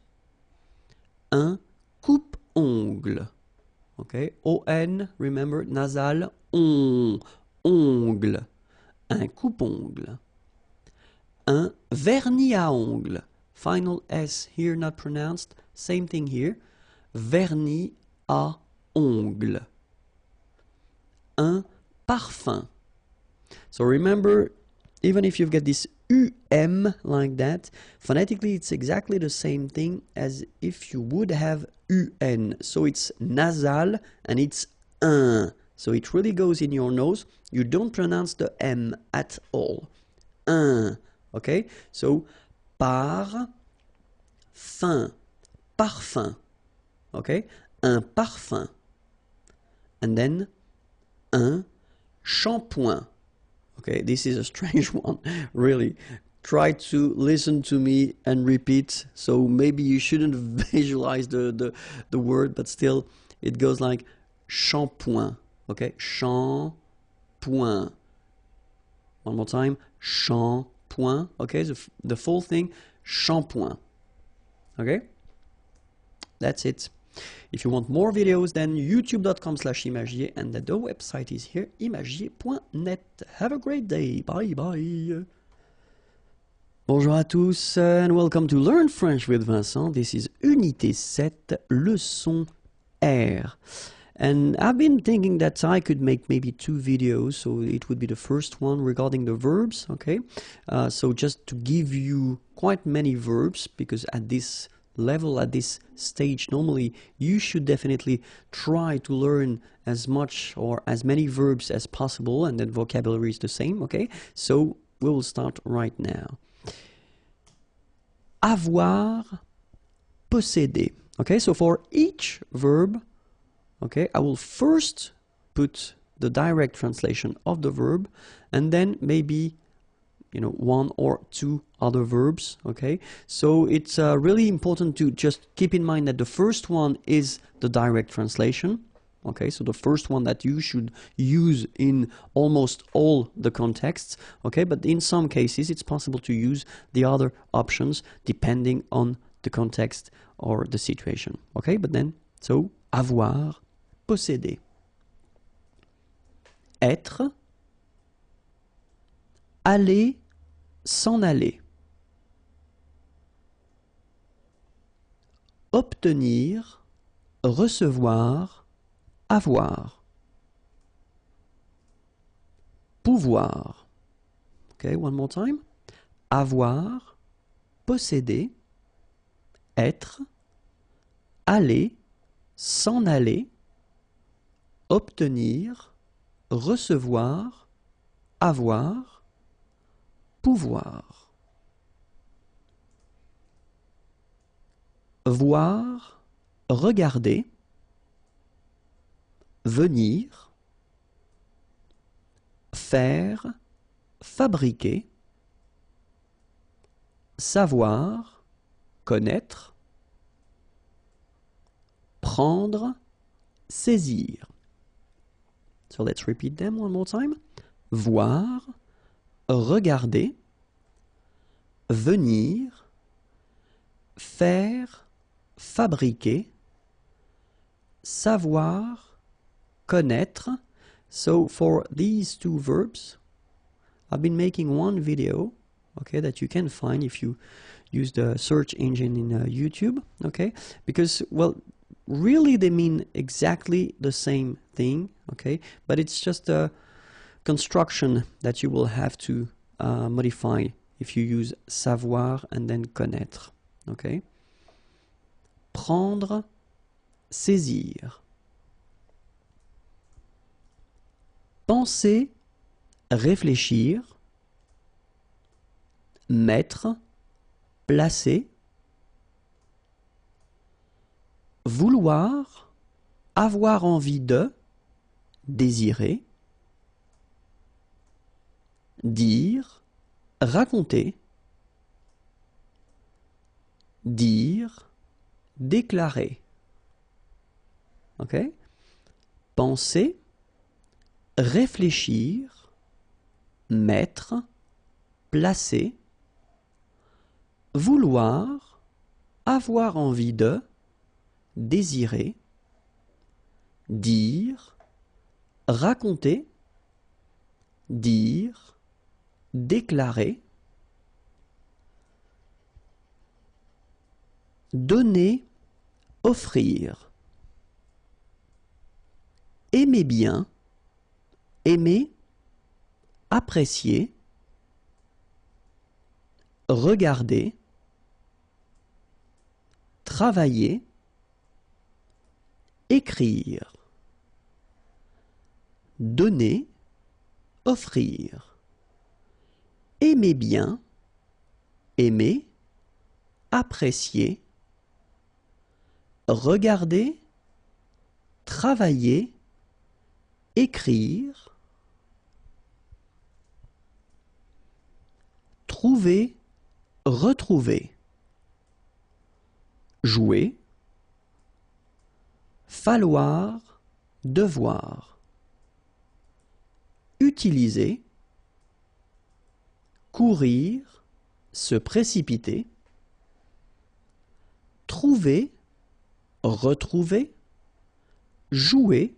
Un coupe-ongle. Okay, O-N, remember, nasal, ongle. Un coupe-ongle. Un vernis à ongles. Final S here not pronounced. Same thing here. Vernis à ongles. Un parfum. So remember, even if you've got this UM like that, phonetically it's exactly the same thing as if you would have UN. So it's nasal and it's un. So it really goes in your nose. You don't pronounce the M at all. Un. Okay? So par fin. Parfum. Okay? Un parfum. And then un shampoing. Okay, this is a strange one, really. Try to listen to me and repeat. So maybe you shouldn't visualize the word, but still it goes like shampoing. Okay, shampoing. One more time, shampoing. Okay, the full thing, shampoing. Okay, that's it. If you want more videos, then youtube.com/imagier, and the website is here, imagier.net. Have a great day. Bye bye. Bonjour à tous and welcome to Learn French with Vincent. This is Unité 7, leçon R. And I've been thinking that I could make maybe 2 videos, so it would be the first one regarding the verbs, okay? So just to give you quite many verbs, because at this level, at this stage, normally you should definitely try to learn as much or as many verbs as possible, and then vocabulary is the same, okay? So we will start right now. Avoir, posséder. Okay, so for each verb, okay, I will first put the direct translation of the verb, and then maybe, you know, 1 or 2 other verbs, okay? So it's really important to just keep in mind that the first one is the direct translation, okay? So the first one that you should use in almost all the contexts, okay? But in some cases, it's possible to use the other options depending on the context or the situation, okay? But then, so, avoir, posséder. Être, aller, s'en aller. Obtenir, recevoir, avoir. Pouvoir. Okay, one more time. Avoir, posséder, être, aller, s'en aller, obtenir, recevoir, avoir, pouvoir. Voir, regarder, venir, faire, fabriquer, savoir, connaître, prendre, saisir. So let's repeat them one more time. Voir, regarder, venir, faire, fabriquer, savoir, connaître. So for these 2 verbs, I've been making one video, okay, that you can find if you use the search engine in YouTube, okay, because, well, really they mean exactly the same thing, okay, but it's just a construction that you will have to modify if you use savoir and then connaître, okay. Prendre, saisir. Penser, réfléchir. Mettre, placer. Vouloir, avoir envie de, désirer. Dire, raconter. Dire, déclarer. Ok? Penser, réfléchir, mettre, placer, vouloir, avoir envie de, désirer, dire, raconter, dire, déclarer, donner, offrir, aimer bien, aimer, apprécier, regarder, travailler, écrire, donner, offrir, aimer bien, aimer, apprécier, regarder, travailler, écrire, trouver, retrouver, jouer, falloir, devoir, utiliser, courir, se précipiter, trouver, retrouver, jouer,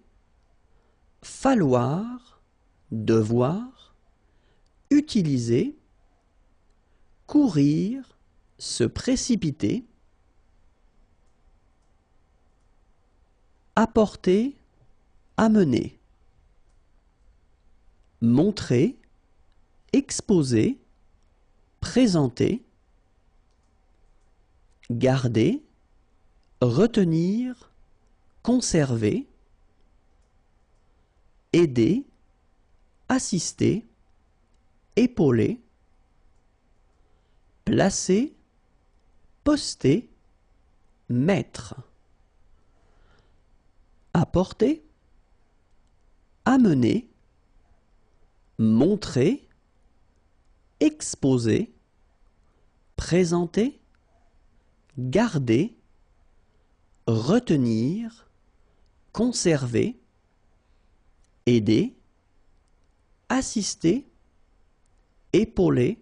falloir, devoir, utiliser, courir, se précipiter, apporter, amener, montrer, exposer, présenter, garder, retenir, conserver, aider, assister, épauler, placer, poster, mettre, apporter, amener, montrer, exposer, présenter, garder, retenir, conserver, aider, assister, épauler,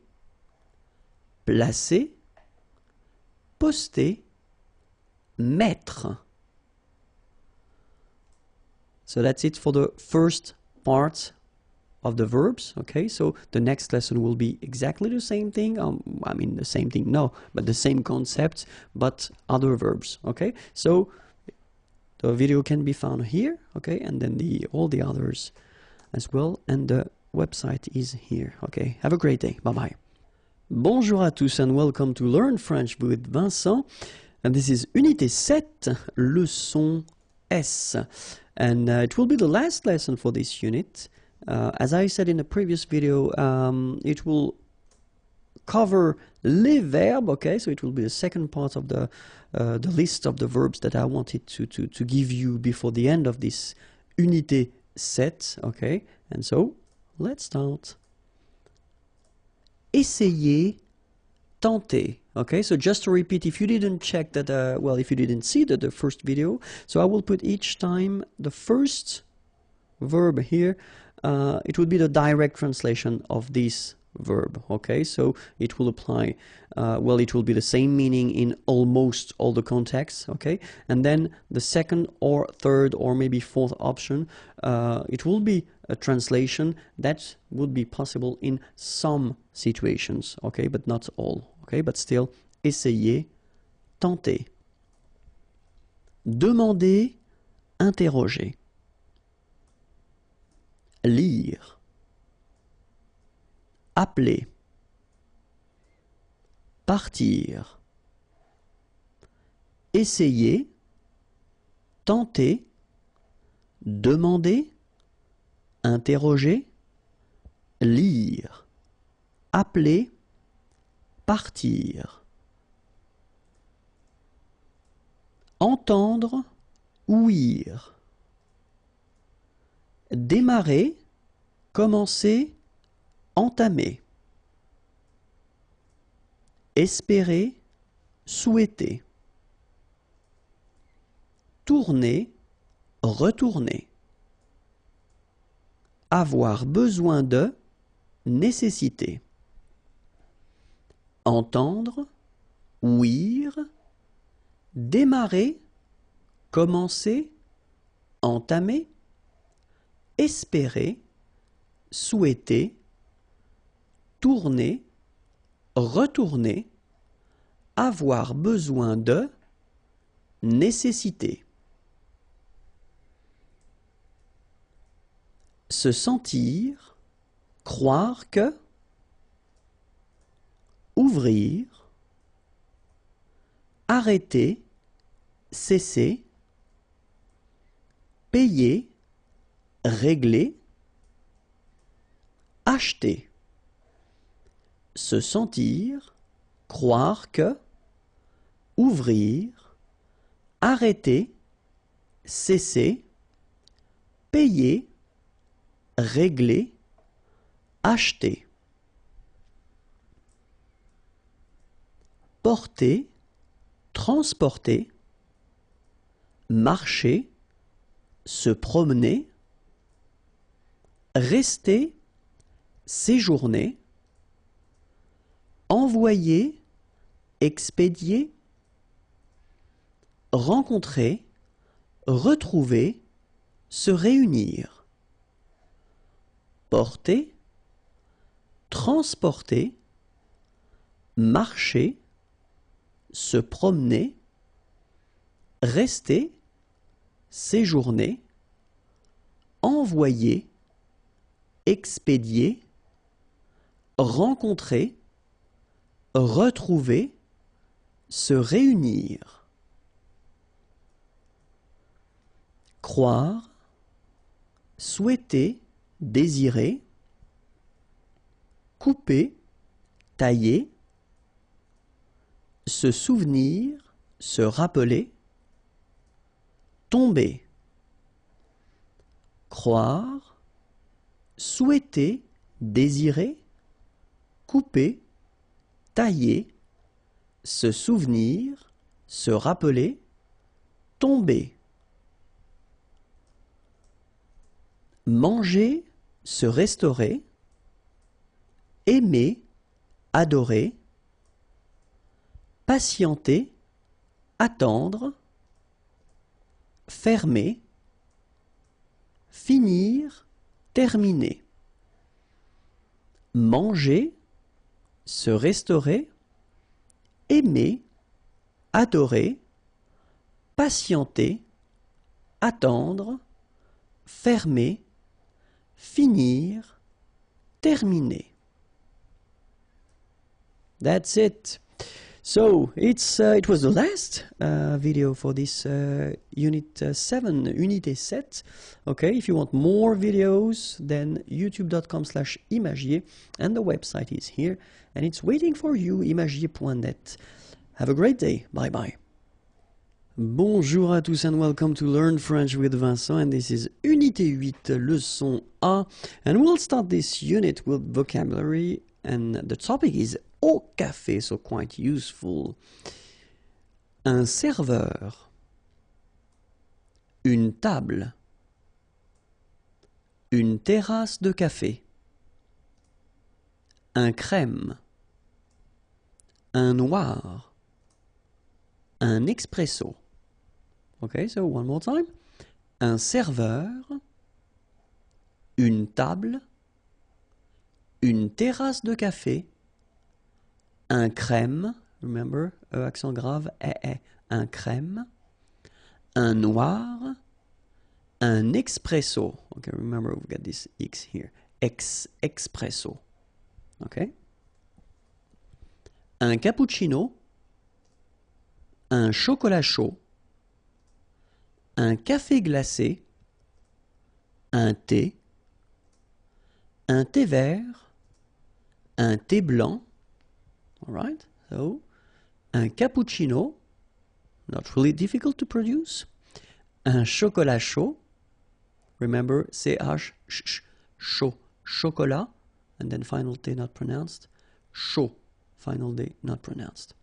placer, poster, mettre. So that's it for the first part of the verbs. Okay, so the next lesson will be exactly the same thing. I mean the same thing, no, but the same concept, but other verbs. Okay, so the video can be found here. Okay, and then all the others as well, and the website is here. Okay, have a great day. Bye bye. Bonjour à tous and welcome to Learn French with Vincent. And this is Unité 7, leçon S. And it will be the last lesson for this unit. As I said in the previous video, it will cover les verbes, okay? So it will be the second part of the list of the verbs that I wanted to give you before the end of this Unité 7, okay? And so, let's start. Essayer, tenter. Okay, so just to repeat, if you didn't check that, well, if you didn't see the first video, so I will put each time the first verb here, it would be the direct translation of this verb. Okay, so it will apply, well, it will be the same meaning in almost all the contexts. Okay, and then the second or third or maybe fourth option, it will be a translation that would be possible in some situations. Okay, but not all. Okay, but still, essayer, tenter. Demander, interroger. Lire. Appeler. Partir. Essayer. Tenter. Demander. Interroger. Lire. Appeler. Partir. Entendre, ouïr. Démarrer, commencer, entamer. Espérer, souhaiter. Tourner, retourner. Avoir besoin de, nécessité. Entendre, ouïr, démarrer, commencer, entamer, espérer, souhaiter, tourner, retourner, avoir besoin de, nécessité. Se sentir, croire que, ouvrir, arrêter, cesser, payer, régler, acheter. Se sentir, croire que, ouvrir, arrêter, cesser, payer, régler, acheter. Porter, transporter, marcher, se promener, rester, séjourner, envoyer, expédier, rencontrer, retrouver, se réunir. Porter, transporter, marcher, se promener, rester, séjourner, envoyer, expédier, rencontrer, retrouver, se réunir. Croire, souhaiter, désirer, couper, tailler, se souvenir, se rappeler, tomber. Croire, souhaiter, désirer, couper, tailler, se souvenir, se rappeler, tomber. Manger, se restaurer, aimer, adorer, patienter, attendre, fermer, finir, terminer. Manger, se restaurer, aimer, adorer, patienter, attendre, fermer, finir, terminer. That's it. So it was the last video for this Unit 7, Unité 7. Okay, if you want more videos, then youtube.com/imagier, and the website is here, and it's waiting for you, imagier.net. Have a great day. Bye bye. Bonjour à tous and welcome to Learn French with Vincent, and this is Unité 8, leçon A, and we'll start this unit with vocabulary, and the topic is au café, so quite useful. Un serveur, une table, une terrasse de café, un crème, un noir, un expresso. Okay, so one more time. Un serveur, une table, une terrasse de café, un crème, remember, accent grave, un crème, un noir, un expresso. Okay, remember we've got this X here. Expresso. Okay. Un cappuccino, un chocolat chaud, un café glacé, un thé vert, un thé blanc. All right, so un cappuccino, not really difficult to produce, un chocolat chaud, remember CH, chaud, chocolat, and then final T not pronounced, chaud, final D not pronounced.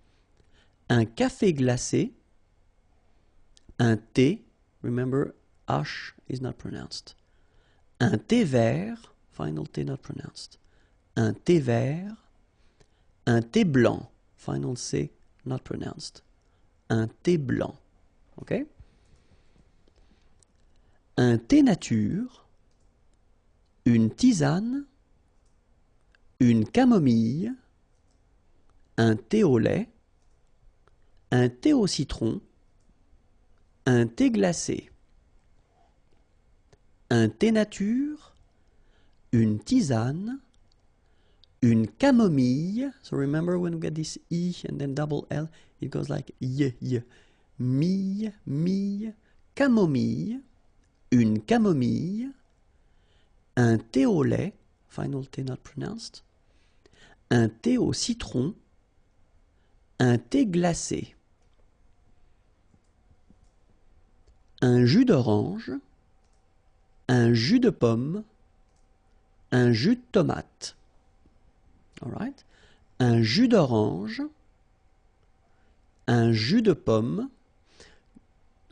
Un café glacé, un thé, remember H is not pronounced. Un thé vert, final T not pronounced. un thé vert, un thé blanc. Final C, not pronounced. Un thé blanc. Okay? Un thé nature, une tisane, une camomille, un thé au lait, un thé au citron, un thé glacé. Un thé nature, une tisane, une camomille. So remember when we get this E and then double L, it goes like y. Mille, mille, camomille, une camomille, un thé au lait, final T not pronounced, un thé au citron, un thé glacé, un jus d'orange, un jus de pomme, un jus de tomate. All right? Un jus d'orange, un jus de pomme.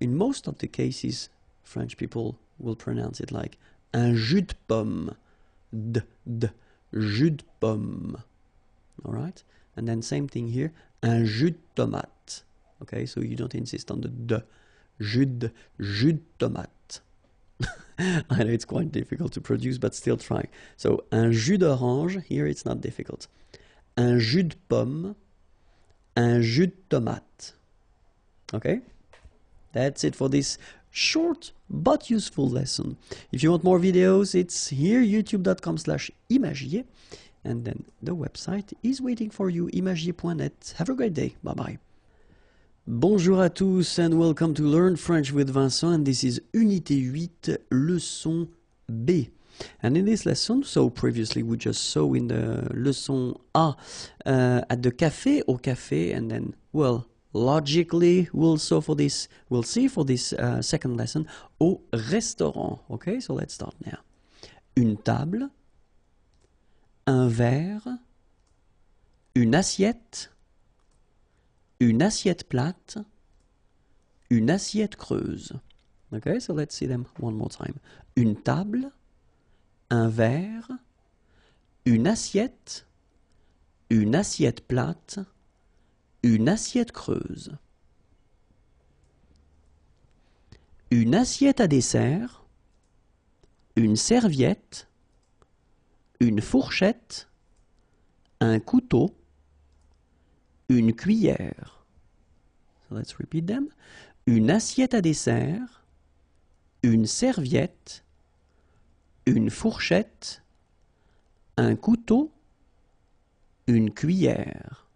In most of the cases, French people will pronounce it like un jus de pomme. Jus de pomme. All right? And then same thing here, un jus de tomate. Okay, so you don't insist on the de. Jus de tomate. I know it's quite difficult to produce, but still try. So, un jus d'orange, here it's not difficult. Un jus de pomme, un jus de tomate. Okay? That's it for this short but useful lesson. If you want more videos, it's here, youtube.com/imagier. And then the website is waiting for you, imagier.net. Have a great day. Bye-bye. Bonjour à tous and welcome to Learn French with Vincent, and this is Unité 8, leçon B. And in this lesson, so previously we just saw in the leçon A at the café, au café, and then, well, logically we'll see for this second lesson, au restaurant. Okay, so let's start now. Une table, un verre, une assiette plate, une assiette creuse. Okay, so let's see them one more time. Une table, un verre, une assiette plate, une assiette creuse. Une assiette à dessert, une serviette, une fourchette, un couteau, une cuillère. So let's repeat them. Une assiette à dessert, une serviette, une fourchette, un couteau, une cuillère.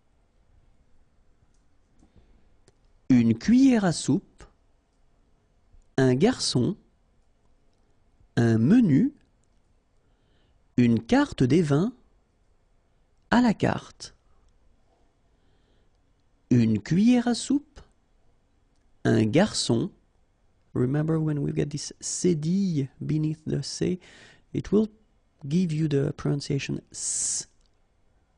Une cuillère à soupe, un garçon, un menu, une carte des vins, à la carte. Une cuillère à soupe, un garçon. Remember when we get this cédille beneath the C, it will give you the pronunciation S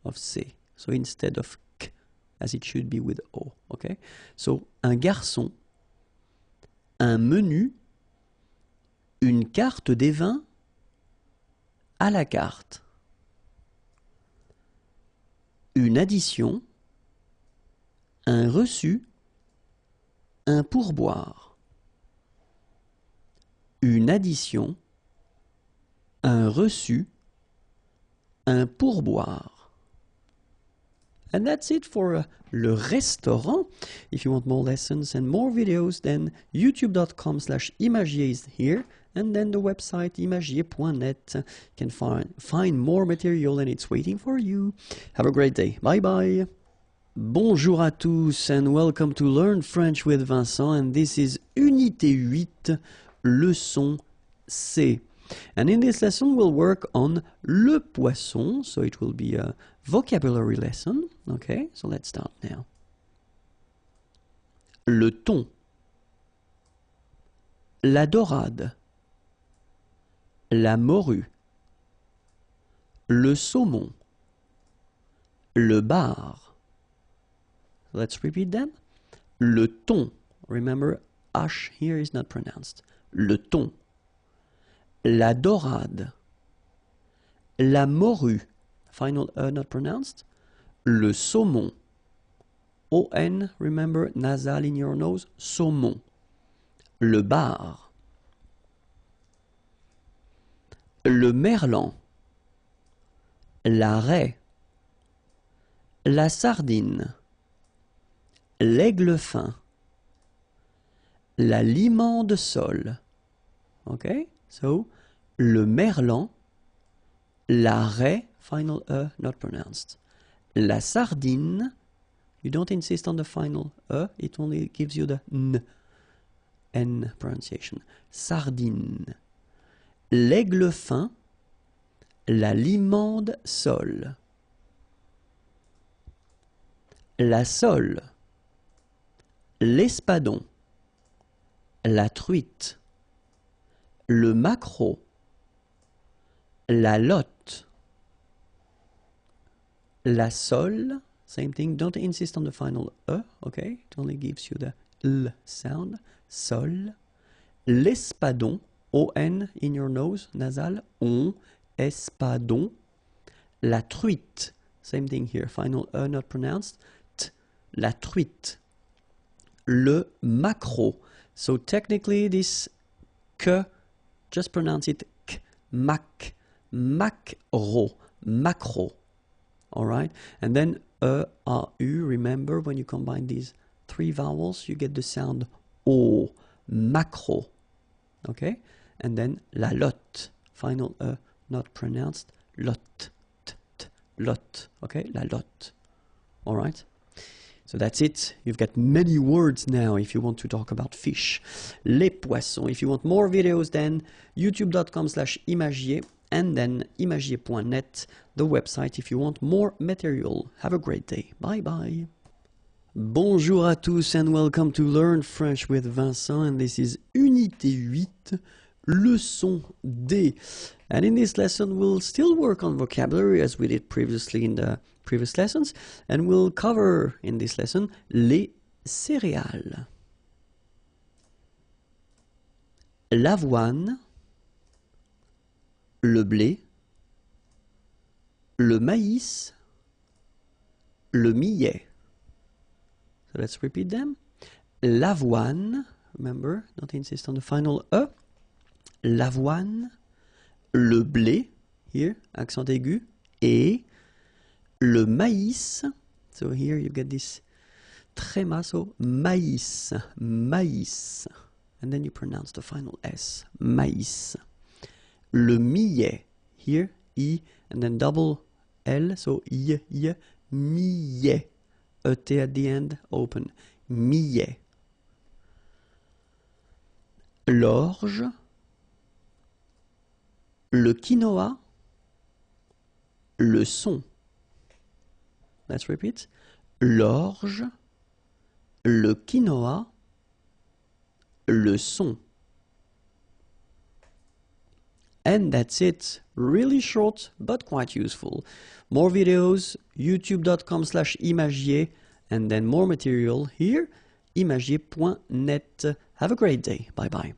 of C. So instead of K, as it should be with O. Okay? So un garçon, un menu, une carte des vins, à la carte. Une addition, un reçu, un pourboire. Une addition, un reçu, un pourboire. And that's it for le restaurant. If you want more lessons and more videos, then youtube.com/imagier is here. And then the website imagier.net. You can find more material and it's waiting for you. Have a great day. Bye bye. Bonjour à tous and welcome to Learn French with Vincent, and this is Unité 8, leçon C. And in this lesson we'll work on le poisson, so it will be a vocabulary lesson. Okay, so let's start now. Le thon, la dorade, la morue, le saumon, le bar. Let's repeat them. Le thon. Remember, H here is not pronounced. Le thon. La dorade. La morue. final E not pronounced. Le saumon. O-N, remember, nasal in your nose, saumon. Le bar. Le merlan. La raie. La sardine. L'aigle fin. La limande sol. Okay, so le merlan, la raie, final E not pronounced. La sardine, you don't insist on the final E, it only gives you the N pronunciation. Sardine. L'aigle fin, la limande sol. La sole. L'espadon. La truite. Le maquereau. La lotte. La sole, same thing, don't insist on the final E, okay? It only gives you the L sound. Sol. L'espadon, O-N in your nose, nasal, on, espadon. La truite, same thing here, final E not pronounced, T, la truite. Le maquereau, so technically this K, just pronounce it K, mac, maquereau, maquereau. Alright, and then E-A-U, remember when you combine these three vowels, you get the sound O, maquereau. Okay, and then la lotte, final E not pronounced, lotte, lotte, okay, la lotte. Alright, so that's it. You've got many words now if you want to talk about fish. Les poissons. If you want more videos, then youtube.com/imagier and then imagier.net, the website if you want more material. Have a great day. Bye bye. Bonjour à tous and welcome to Learn French with Vincent, and this is Unité 8, Leçon D. And in this lesson we'll still work on vocabulary as we did previously in the previous lessons, and we'll cover in this lesson les céréales. L'avoine, le blé, le maïs, le millet. So let's repeat them. L'avoine, remember, don't insist on the final E. L'avoine, le blé, here, accent aigu, et le maïs, so here you get this tréma, so maïs, maïs, and then you pronounce the final S, maïs. Le millet, here, I, and then double L, so I, millet. E-T at the end, open. Millet. L'orge. Le quinoa. Le son. Let's repeat. L'orge. Le quinoa. Le son. And that's it. Really short, but quite useful. More videos, youtube.com/imagier, and then more material here, imagier.net. Have a great day. Bye-bye.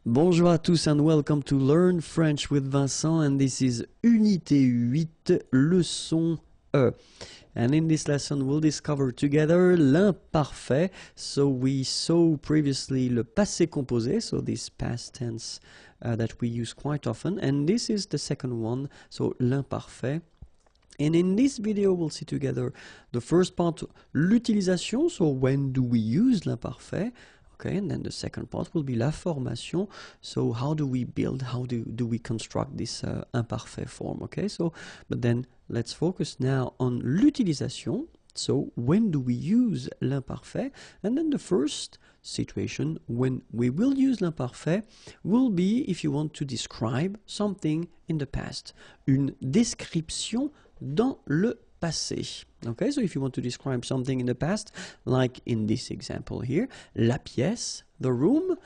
Bonjour à tous and welcome to Learn French with Vincent, and this is Unité 8, Leçon E. And in this lesson, we'll discover together l'imparfait. So we saw previously le passé composé, so this past tense that we use quite often. And this is the second one, so l'imparfait. And in this video, we'll see together the first part, l'utilisation, so when do we use l'imparfait? Okay, and then the second part will be la formation. So how do we build, how do we construct this imparfait form? Okay, so, but then let's focus now on l'utilisation. So when do we use l'imparfait? And then the first situation when we will use l'imparfait will be if you want to describe something in the past. Une description dans le passé. Okay, so if you want to describe something in the past, like in this example here, la pièce, the room,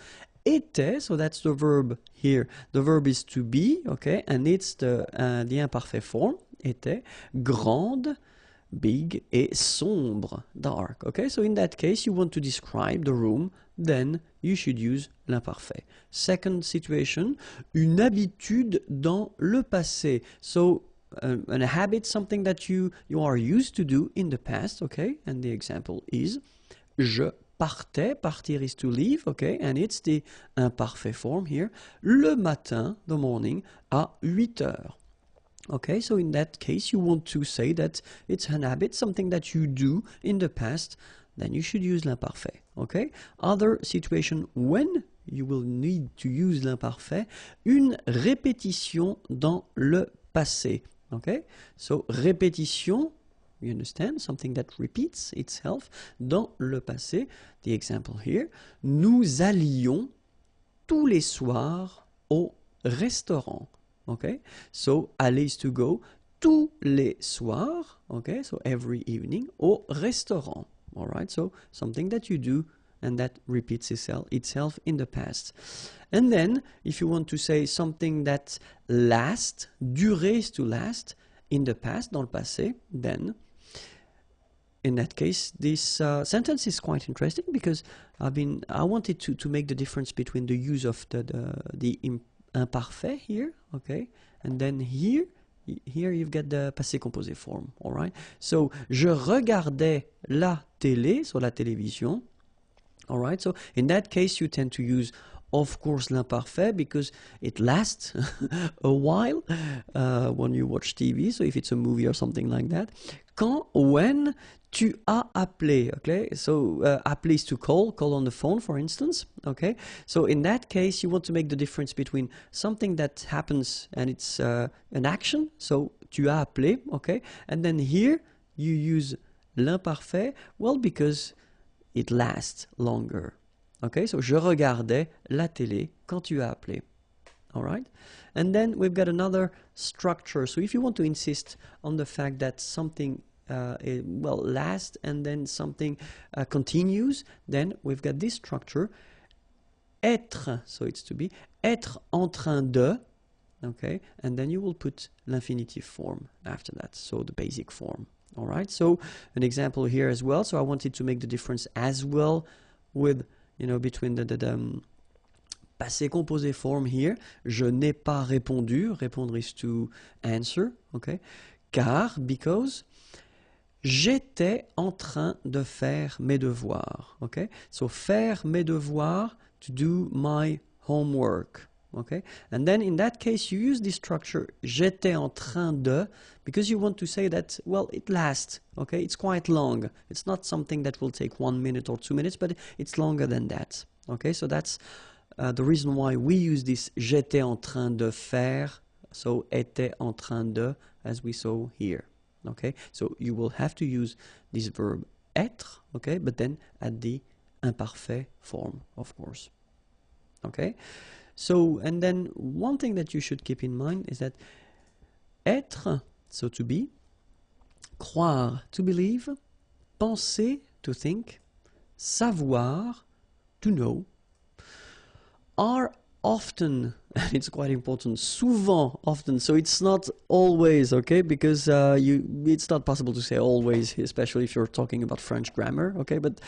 était, so that's the verb here. The verb is to be, okay, and it's the imparfait form, était, grande, big, et sombre, dark. Okay, so in that case, you want to describe the room, then you should use l'imparfait. Second situation, une habitude dans le passé. So a habit, something that you are used to do in the past, okay? And the example is je partais, partir is to leave, okay? And it's the imparfait form here. Le matin, the morning, à 8 heures. Okay, so in that case, you want to say that it's an habit, something that you do in the past, then you should use l'imparfait, okay? Other situation when you will need to use l'imparfait, une répétition dans le passé, okay? So, répétition, you understand, something that repeats itself dans le passé. The example here, nous allions tous les soirs au restaurant. Okay, so aller is to go, tous les soirs, okay, so every evening, au restaurant. All right, so something that you do and that repeats itself in the past. And then, if you want to say something that lasts, durer is to last, in the past, dans le passé, then in that case, this sentence is quite interesting because I wanted to make the difference between the use of the imparfait here, okay, and then here you've got the passé composé form, all right. So je regardais la télé, so la télévision, all right. So in that case, you tend to use, of course, l'imparfait because it lasts a while when you watch TV. So if it's a movie or something like that. When tu as appelé, okay? So appeler is to call on the phone, for instance, okay? So in that case, you want to make the difference between something that happens and it's an action. So tu as appelé, okay? And then here you use l'imparfait, well, because it lasts longer. Okay, so je regardais la télé quand tu as appelé. All right, and then we've got another structure. So if you want to insist on the fact that something lasts and then something continues, then we've got this structure. Être, so it's to be, être en train de, okay, and then you will put l'infinitive form after that, so the basic form. All right, so an example here as well. So I wanted to make the difference as well with, between the passé composé form here. Je n'ai pas répondu. Répondre is to answer, okay? Car, because, j'étais en train de faire mes devoirs, okay? So faire mes devoirs, to do my homework, okay? And then in that case, you use this structure, j'étais en train de, because you want to say that, well, it lasts, okay? It's quite long. It's not something that will take 1 minute or 2 minutes, but it's longer than that, okay? So that's the reason why we use this j'étais en train de faire, so était en train de, as we saw here, okay? So you will have to use this verb être, okay? But then at the imparfait form, of course, okay? So, and then one thing that you should keep in mind is that être, so to be, croire, to believe, penser, to think, savoir, to know, are often, and it's quite important, souvent, often, so it's not always, okay, because it's not possible to say always, especially if you're talking about French grammar, okay, but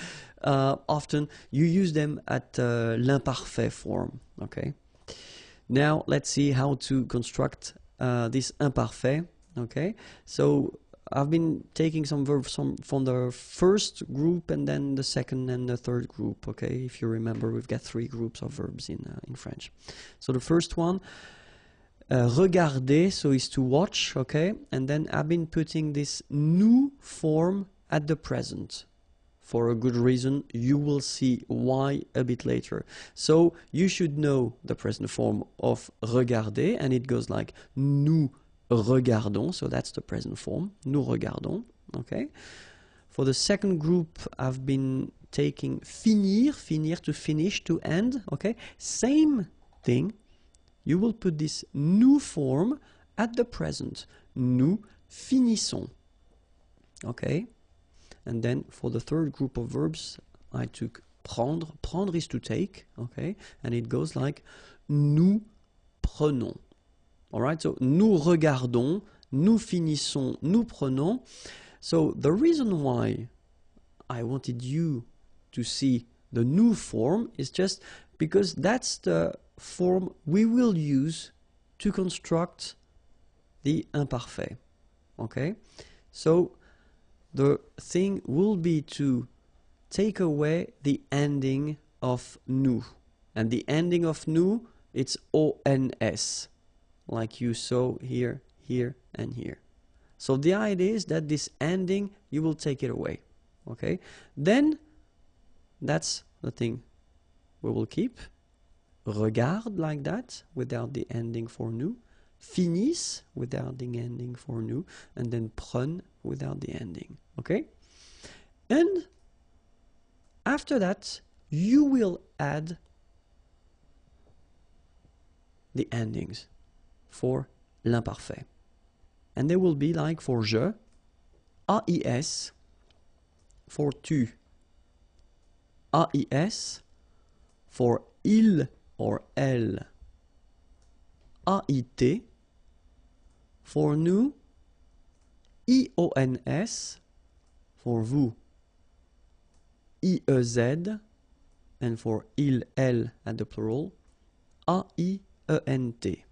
often you use them at l'imparfait form, okay. Now let's see how to construct this imparfait, okay. So I've been taking some verbs from the first group and then the second and the third group, okay. If you remember, we've got 3 groups of verbs in French. So the first one, regarder, so is to watch, okay. And then I've been putting this nous form at the present. For a good reason, you will see why a bit later. So you should know the present form of regarder, and it goes like nous regardons, so that's the present form, nous regardons, okay. For the second group, I've been taking finir, finir to finish, to end, okay. Same thing, you will put this nous form at the present, nous finissons, okay. And then for the third group of verbs, I took prendre, prendre is to take, okay, and it goes like nous prenons. Alright, so nous regardons, nous finissons, nous prenons. So the reason why I wanted you to see the nous form is just because that's the form we will use to construct the imparfait. Okay, so the thing will be to take away the ending of nous, and the ending of nous, it's ons, like you saw here, here, and here. So the idea is that this ending, you will take it away. Okay, then that's the thing we will keep. Regarde, like that, without the ending for nous. Finisse, without the ending for nous. And then prenne, without the ending. Okay? And after that, you will add the endings for l'imparfait. And they will be like for je, AIS, for tu, AIS, for il or elle, AIT, for nous, IONS, for vous, IEZ, and for il, elle at the plural, AIENT.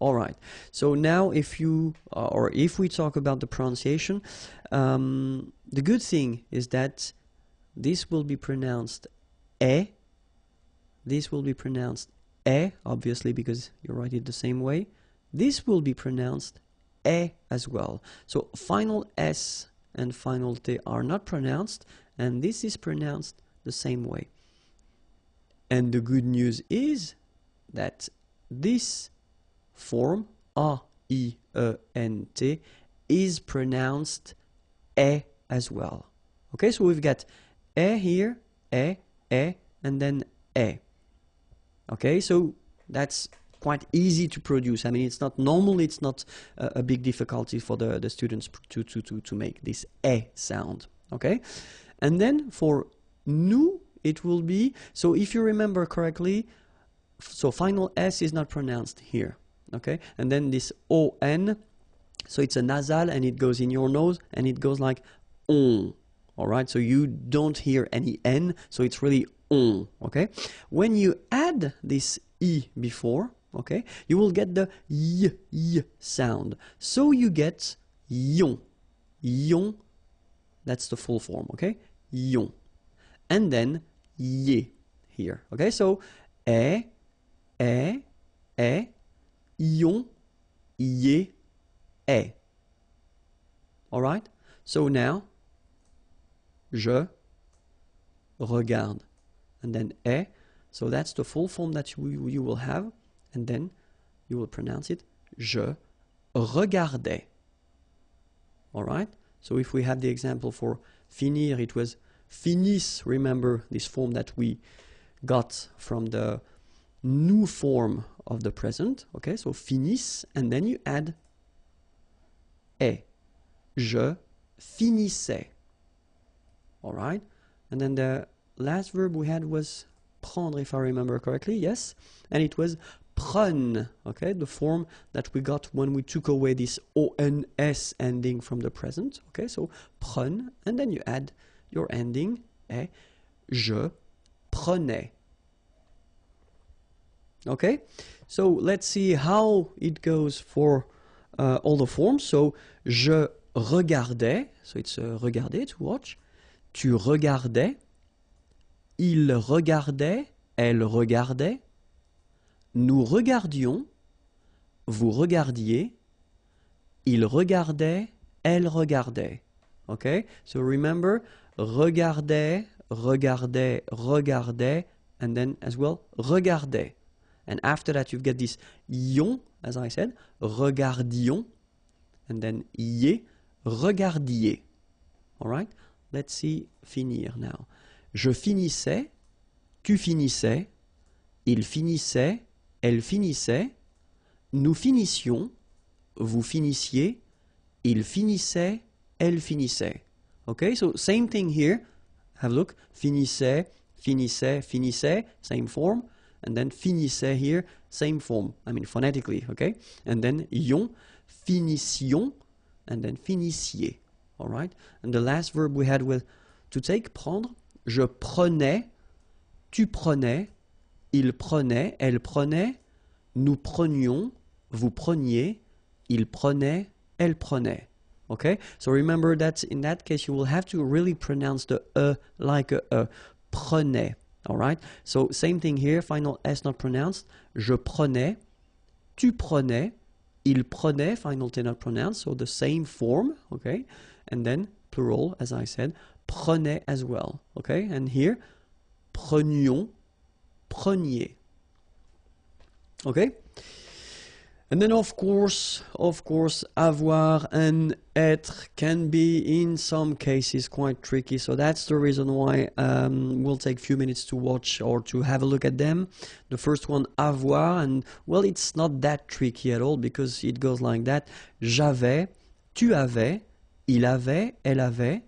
All right. So now, if we talk about the pronunciation, the good thing is that this will be pronounced e. This will be pronounced e, obviously, because you write it the same way. This will be pronounced e as well. So final s and final t are not pronounced, and this is pronounced the same way. And the good news is that this form, A-I-E-N-T, is pronounced E as well. Okay, so we've got E here, E, and then E. Okay, so that's quite easy to produce. I mean, it's not normally, it's not a big difficulty for the students to make this E sound. Okay, and then for nous, it will be, so if you remember correctly, so final S is not pronounced here. Okay, and then this O-N, so it's a nasal and it goes in your nose and it goes like on. All right, so you don't hear any N, so it's really on. Okay, when you add this I before, okay, you will get the y sound. So you get yon, yon, that's the full form. Okay, yon, and then ye here. Okay, so e, yon, ye, e. All right, so now je regarde, and then e. So that's the full form that you will have, and then you will pronounce it je regardais. All right, so if we have the example for finir, it was finisse. Remember this form that we got from the nous form of the present. Okay, so finisse, and then you add e. Je finissais. All right, and then the last verb we had was prendre, if I remember correctly. Yes, and it was prenne. Okay, the form that we got when we took away this ons ending from the present. Okay, so prenne, and then you add your ending e. Je prenais. Okay, so let's see how it goes for all the forms. So je regardais, so it's regarder, to watch. Tu regardais, il regardait, elle regardait, nous regardions, vous regardiez, il regardait, elle regardait. Okay, so remember, regardait, regardait, regardait, and then as well, regardait. And after that, you've got this yon, as I said, regardions, and then ye, regardiez. All right, let's see finir now. Je finissais, tu finissais, il finissait, elle finissait, nous finissions, vous finissiez, il finissait, elle finissait. Okay, so same thing here. Have a look. Finissait, finissait, finissait, same form. And then finissait here, same form. I mean phonetically, okay? And then yon, finissions, and then finissiez. All right? And the last verb we had with to take, prendre. Je prenais, tu prenais, il prenait, elle prenait, nous prenions, vous preniez, il prenait, elle prenait. Okay, so remember that in that case you will have to really pronounce the like a. Prenait. All right, so same thing here, final S not pronounced. Je prenais, tu prenais, il prenait, final T not pronounced, so the same form, okay, and then plural, as I said, prenait as well, okay, and here, prenions, preniez, okay. And then of course, avoir and être can be in some cases quite tricky. So that's the reason why we'll take a few minutes to watch or to have a look at them. The first one, avoir, and well, it's not that tricky at all because it goes like that. J'avais, tu avais, il avait, elle avait,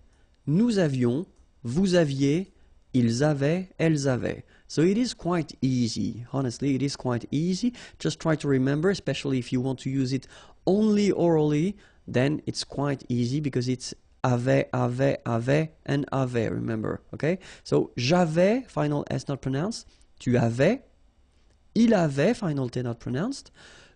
nous avions, vous aviez, ils avaient, elles avaient. So it is quite easy. Honestly, it is quite easy. Just try to remember, especially if you want to use it only orally, then it's quite easy because it's avait, and avait, remember, okay? So j'avais, final S not pronounced. Tu avais. Il avait, final T not pronounced.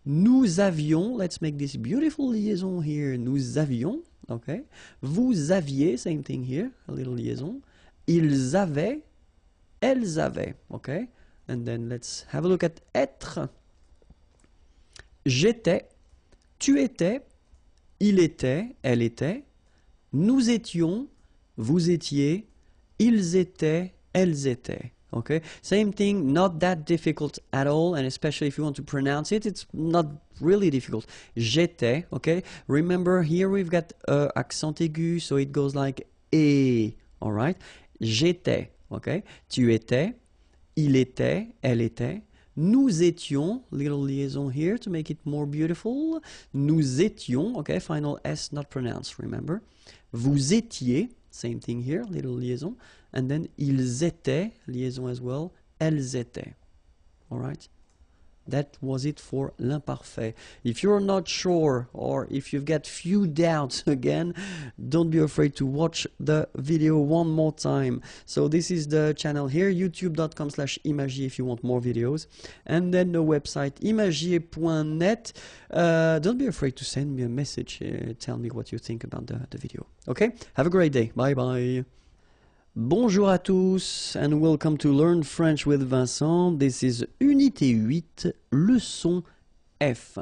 Nous avions, let's make this beautiful liaison here. Nous avions, okay? Vous aviez, same thing here, a little liaison. Ils avaient. Elles avaient, okay? And then let's have a look at être. J'étais, tu étais, il était, elle était, nous étions, vous étiez, ils étaient, elles étaient. Okay? Same thing, not that difficult at all, and especially if you want to pronounce it, it's not really difficult. J'étais, okay? Remember here we've got accent aigu, so it goes like et, all right? J'étais. Okay, tu étais, il était, elle était, nous étions, little liaison here to make it more beautiful, nous étions, okay, final S not pronounced, remember, vous étiez, same thing here, little liaison, and then ils étaient, liaison as well, elles étaient, all right? That was it for l'imparfait. If you're not sure or if you've got few doubts again, don't be afraid to watch the video one more time. So this is the channel here, youtube.com/imagier if you want more videos. And then the website imagier.net. Don't be afraid to send me a message. Tell me what you think about the video. Okay? Have a great day. Bye bye. Bonjour à tous and welcome to Learn French with Vincent. This is Unité 8, Leçon F.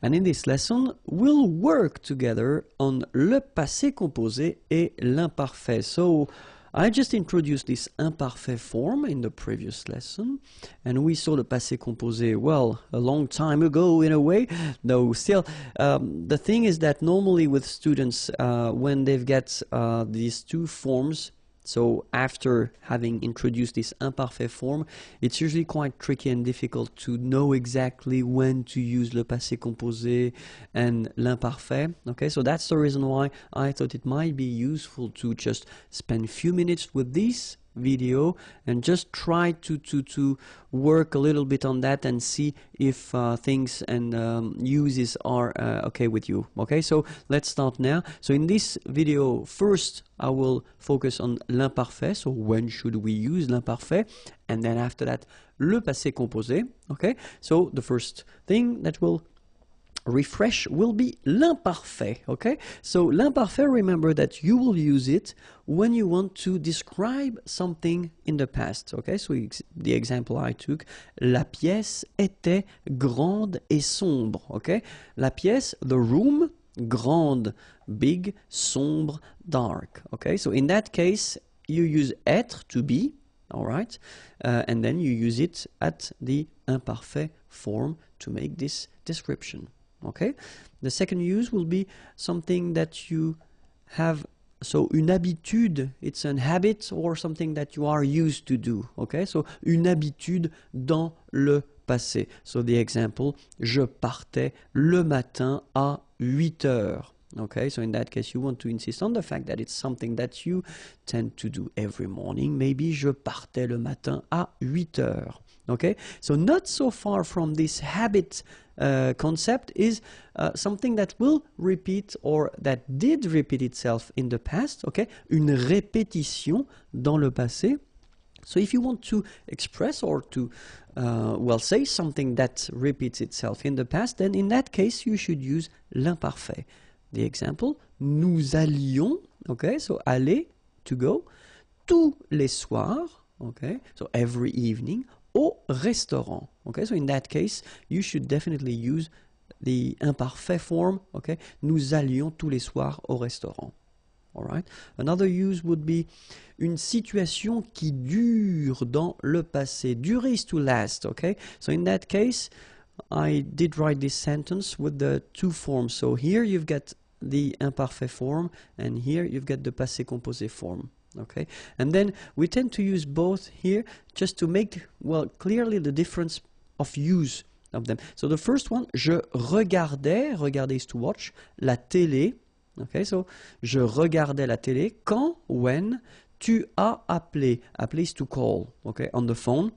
And in this lesson, we'll work together on le passé composé et l'imparfait. So, I just introduced this imparfait form in the previous lesson, and we saw the passé composé, well, a long time ago in a way. No, still, the thing is that normally with students, when they've got these two forms, so after having introduced this imparfait form, it's usually quite tricky and difficult to know exactly when to use le passé composé and l'imparfait. Okay, so that's the reason why I thought it might be useful to just spend a few minutes with this video and just try to work a little bit on that and see if things and uses are okay with you. Okay, so let's start now. So in this video, first I will focus on l'imparfait, so when should we use l'imparfait, and then after that le passé composé. Okay, so the first thing that will refresh will be l'imparfait, okay? So l'imparfait, remember that you will use it when you want to describe something in the past, okay? So the example I took, la pièce était grande et sombre, okay? La pièce, the room, grande, big, sombre, dark, okay? So in that case, you use être, to be, all right? And then you use it at the imparfait form to make this description. Okay, the second use will be something that you have, so une habitude, it's an habit or something that you are used to do. Okay, so une habitude dans le passé. So the example, je partais le matin à 8 heures. Okay, so in that case you want to insist on the fact that it's something that you tend to do every morning. Maybe je partais le matin à 8 heures. Okay, so not so far from this habit concept is something that will repeat or that did repeat itself in the past. Okay, une répétition dans le passé. So if you want to express or to well, say something that repeats itself in the past, then in that case you should use l'imparfait. The example, nous allions, okay, so aller, to go, tous les soirs, okay, so every evening, au restaurant, okay, so in that case you should definitely use the imparfait form, okay, nous allions tous les soirs au restaurant. All right. Another use would be une situation qui dure dans le passé. Durer is to last, okay? So in that case, I did write this sentence with the two forms. So here you've got the imparfait form, and here you've got the passé composé form, okay? And then we tend to use both here just to make, well, clearly the difference of use of them. So the first one, je regardais, regarder is to watch, la télé. Okay, so je regardais la télé quand, when, tu as appelé. Appeler is to call, okay, on the phone.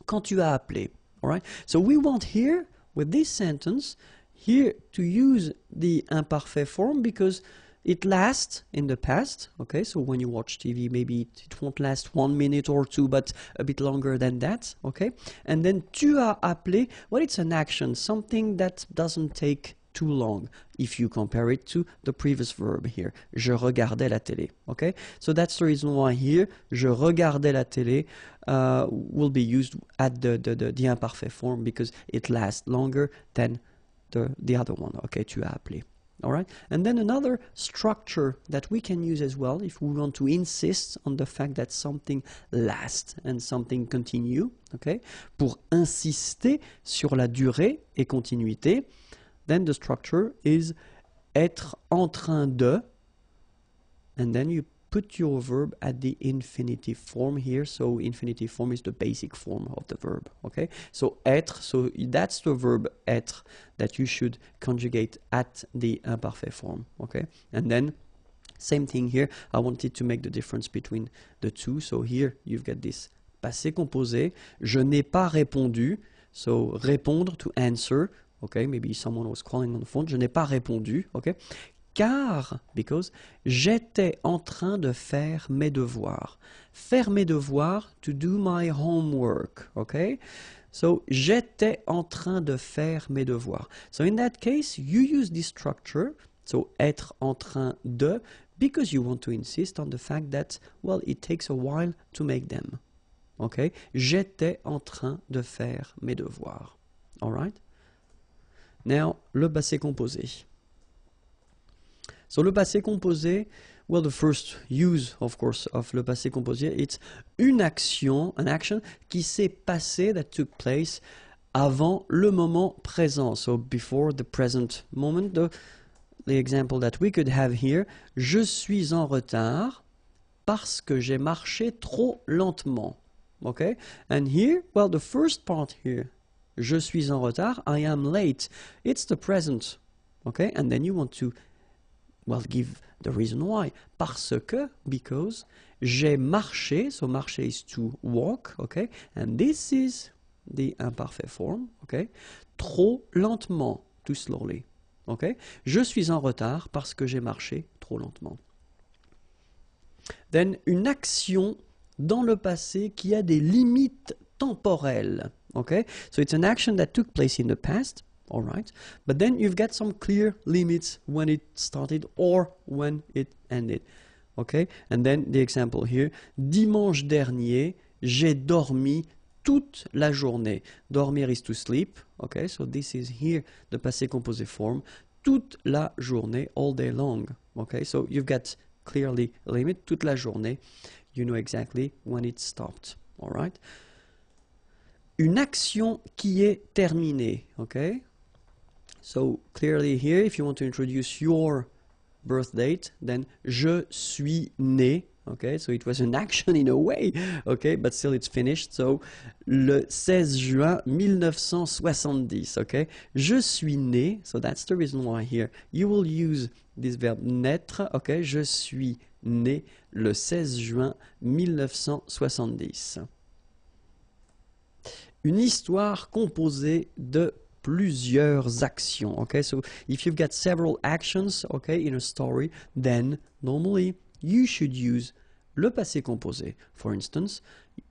Quand tu as appelé, all right? So we want here, with this sentence, here to use the imparfait form because it lasts in the past, okay? So when you watch TV, maybe it won't last 1 minute or two, but a bit longer than that, okay? And then tu as appelé, well, it's an action, something that doesn't take too long if you compare it to the previous verb here. Je regardais la télé. Okay, so that's the reason why here je regardais la télé will be used at the imparfait form because it lasts longer than the other one. Okay, tu as appelé. All right, and then another structure that we can use as well if we want to insist on the fact that something lasts and something continue. Okay, pour insister sur la durée et continuité. Then the structure is être en train de, and then you put your verb at the infinitive form here. So infinitive form is the basic form of the verb, okay? So être, so that's the verb être that you should conjugate at the imparfait form, okay? And then same thing here, I wanted to make the difference between the two. So here you've got this passé composé, je n'ai pas répondu, so répondre, to answer. Okay, maybe someone was calling on the phone. Je n'ai pas répondu. Okay, car, because j'étais en train de faire mes devoirs. Faire mes devoirs, to do my homework. Okay, so j'étais en train de faire mes devoirs. So in that case, you use this structure. So être en train de, because you want to insist on the fact that, well, it takes a while to make them. Okay, j'étais en train de faire mes devoirs. All right. Now, le passé composé. So, le passé composé, well, the first use, of course, of le passé composé, it's une action, an action qui s'est passée, that took place avant le moment présent. So, before the present moment, the example that we could have here, je suis en retard parce que j'ai marché trop lentement. Okay? And here, well, the first part here, je suis en retard, I am late. It's the present, okay? And then you want to, well, give the reason why. Parce que, because, j'ai marché, so marcher is to walk, okay? And this is the imparfait form, okay? Trop lentement, too slowly, okay? Je suis en retard parce que j'ai marché trop lentement. Then, une action dans le passé qui a des limites temporelles. Okay, so it's an action that took place in the past, all right, but then you've got some clear limits when it started or when it ended. Okay, and then the example here, dimanche dernier, j'ai dormi toute la journée. Dormir is to sleep, okay, so this is here the passé composé form, toute la journée, all day long. Okay, so you've got clearly a limit, toute la journée, you know exactly when it stopped, all right. Une action qui est terminée, okay? So clearly here, if you want to introduce your birth date, then je suis né, okay? So it was an action in a way, okay? But still it's finished. So le 16 juin 1970, okay? Je suis né, so that's the reason why here you will use this verb naître, okay? Je suis né le 16 juin 1970. Une histoire composée de plusieurs actions. Okay, so if you've got several actions, okay, in a story, then normally you should use le passé composé. For instance,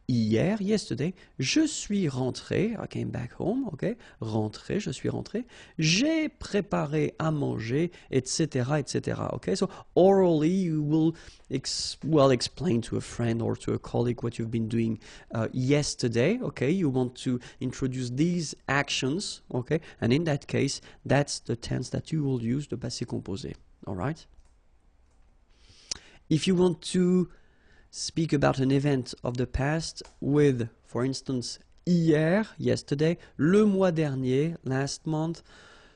hier, yesterday, je suis rentré, I came back home, ok, rentré, je suis rentré, j'ai préparé à manger, etc., etc., ok, so orally you will, explain to a friend or to a colleague what you've been doing yesterday, okay, you want to introduce these actions, okay, and in that case, that's the tense that you will use, the passé composé, all right? If you want to speak about an event of the past with, for instance, hier, yesterday, le mois dernier, last month,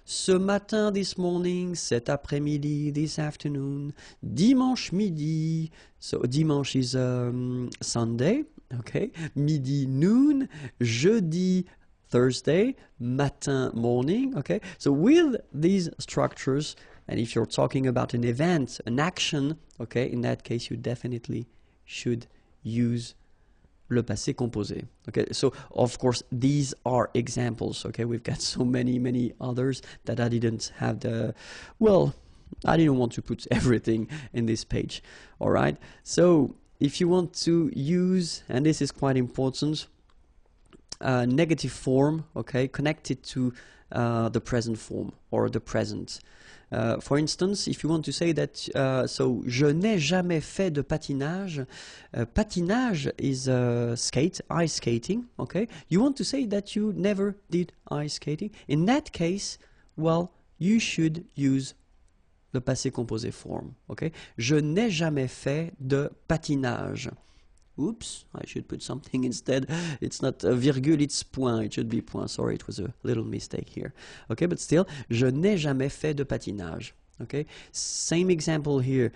ce matin, this morning, cet après-midi, this afternoon, dimanche midi, so dimanche is Sunday, okay, midi, noon, jeudi, Thursday, matin, morning, okay, so with these structures, and if you're talking about an event, an action, okay, in that case you definitely should use le passé composé. Okay, so of course these are examples. Okay, we've got so many others that I didn't have the, well, I didn't want to put everything in this page. All right, so if you want to use, and this is quite important, negative form, okay, connected to the present form or the present. For instance, if you want to say that, so je n'ai jamais fait de patinage. Patinage is skate, ice skating. Okay, you want to say that you never did ice skating. In that case, well, you should use le passé composé form. Okay, je n'ai jamais fait de patinage. Oops, I should put something instead. It's not a virgule, it's point. It should be point. Sorry, it was a little mistake here. Okay, but still, je n'ai jamais fait de patinage. Okay, same example here.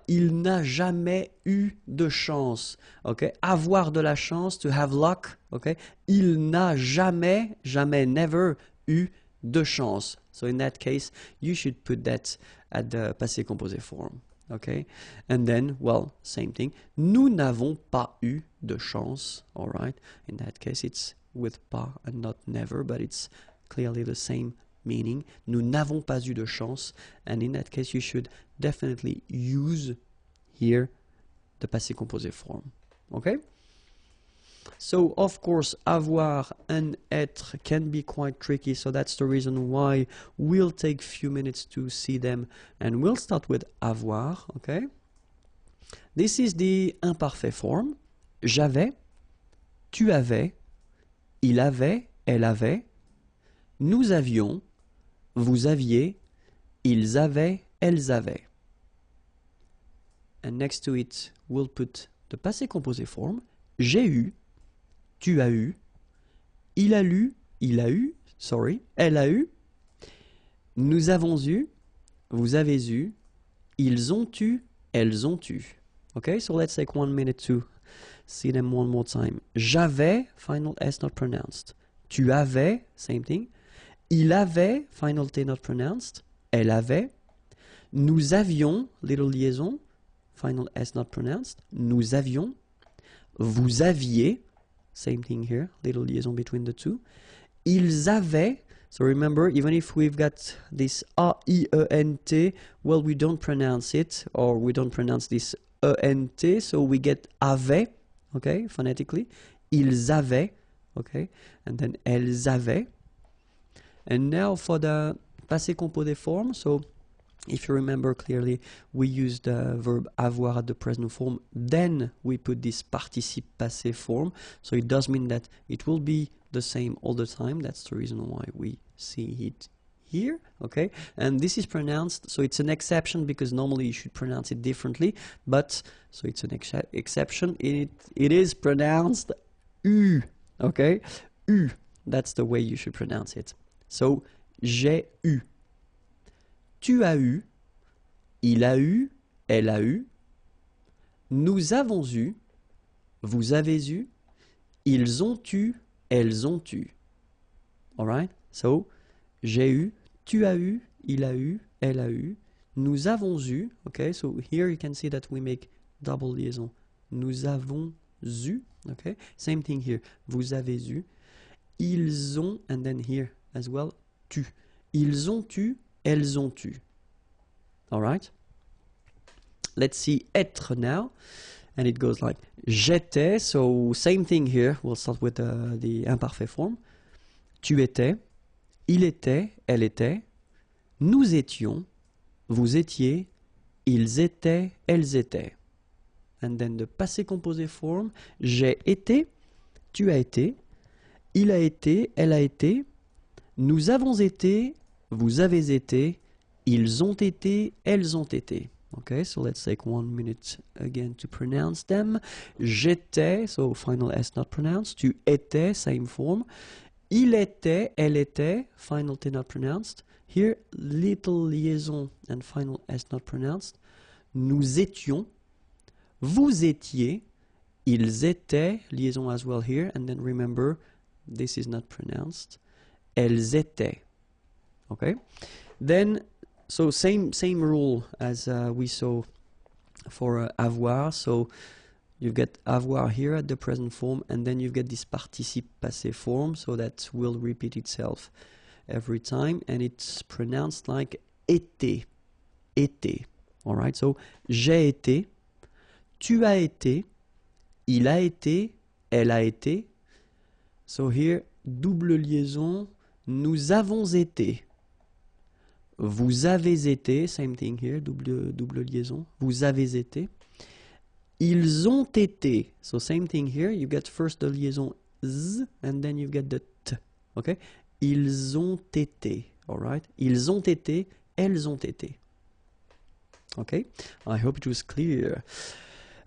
Il n'a jamais eu de chance. Okay, avoir de la chance, to have luck. Okay, il n'a jamais, never eu de chance. So in that case, you should put that at the passé composé form. Okay, and then, well, same thing. Nous n'avons pas eu de chance. All right, in that case, it's with pas and not never, but it's clearly the same meaning. Nous n'avons pas eu de chance, and in that case, you should definitely use here the passé composé form. Okay. So, of course, avoir and être can be quite tricky, so that's the reason why we'll take a few minutes to see them, and we'll start with avoir, okay? This is the imparfait form. J'avais, tu avais, il avait, elle avait, nous avions, vous aviez, ils avaient, elles avaient. And next to it, we'll put the passé composé form. J'ai eu, tu as eu, il a lu, il a eu, sorry, elle a eu, nous avons eu, vous avez eu, ils ont eu, elles ont eu. Okay, so let's take 1 minute to see them one more time. J'avais, final S not pronounced. Tu avais, same thing. Il avait, final T not pronounced. Elle avait. Nous avions, little liaison, final S not pronounced. Nous avions. Vous aviez, same thing here, little liaison between the two. Ils avaient, so remember, even if we've got this A-I-E-N-T, well, we don't pronounce it, or we don't pronounce this E-N-T, so we get avait, okay, phonetically. Ils avaient, okay, and then elles avaient. And now for the passé composé form, so if you remember clearly, we use the verb avoir at the present form, then we put this participe passé form. So it does mean that it will be the same all the time. That's the reason why we see it here, okay? And this is pronounced, so it's an exception because normally you should pronounce it differently, but, so it's an exception. It is pronounced U, okay? U, that's the way you should pronounce it. So, j'ai eu. Tu as eu, il a eu, elle a eu, nous avons eu, vous avez eu, ils ont eu, elles ont eu. Alright? So, j'ai eu, tu as eu, il a eu, elle a eu, nous avons eu. Okay, so here you can see that we make double liaison. Nous avons eu. Okay, same thing here. Vous avez eu, ils ont, and then here as well, tu. Ils ont eu, elles ont eu. All right. Let's see être now. and it goes like j'étais. So same thing here. We'll start with the imparfait form. Tu étais, il était, elle était, nous étions, vous étiez, ils étaient, elles étaient. And then the passé composé form. J'ai été, tu as été, il a été, elle a été, nous avons été, vous avez été, ils ont été, elles ont été. Okay, so let's take 1 minute again to pronounce them. J'étais, so final S not pronounced. Tu étais, same form. Il était, elle était, final T not pronounced. Here, little liaison and final S not pronounced. Nous étions, vous étiez, ils étaient, liaison as well here, and then remember, this is not pronounced. Elles étaient. Okay? Then, so same rule as we saw for avoir. So you get avoir here at the present form, and then you get this participe passé form, so that will repeat itself every time, and it's pronounced like été, été. All right, so j'ai été, tu as été, il a été, elle a été. So here, double liaison, nous avons été. Vous avez été, same thing here, double liaison. Vous avez été. Ils ont été. So same thing here. You get first the liaison z, and then you get the t. Okay? Ils ont été. All right? Ils ont été. Elles ont été. Okay? I hope it was clear.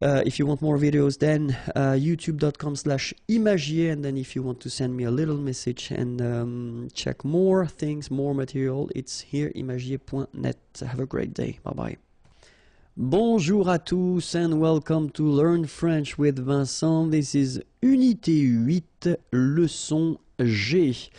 If you want more videos, then youtube.com/imagier, and then if you want to send me a little message and check more things, more material, it's here, imagier.net. Have a great day. Bye-bye. Bonjour à tous and welcome to Learn French with Vincent. This is Unité 8, leçon G.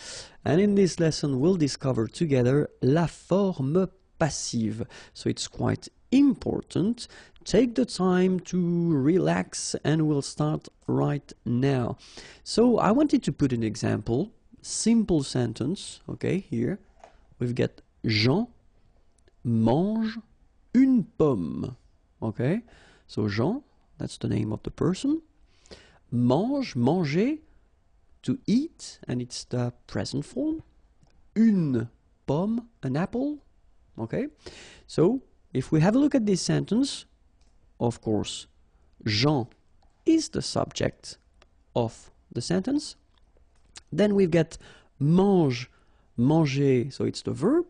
And in this lesson, we'll discover together la forme passive. So it's quite important. Take the time to relax and we'll start right now. So I wanted to put an example, simple sentence, okay, here. We've got Jean mange une pomme, okay. So Jean, that's the name of the person. Mange, manger, to eat, and it's the present form. Une pomme, an apple, okay. So if we have a look at this sentence, of course, Jean is the subject of the sentence. Then we've got mange, manger, so it's the verb,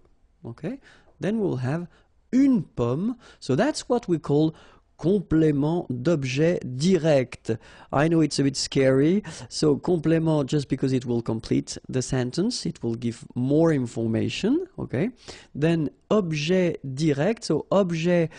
okay. Then we'll have une pomme, so that's what we call complément d'objet direct. I know it's a bit scary, so complément just because it will complete the sentence, it will give more information, okay. Then objet direct, so objet,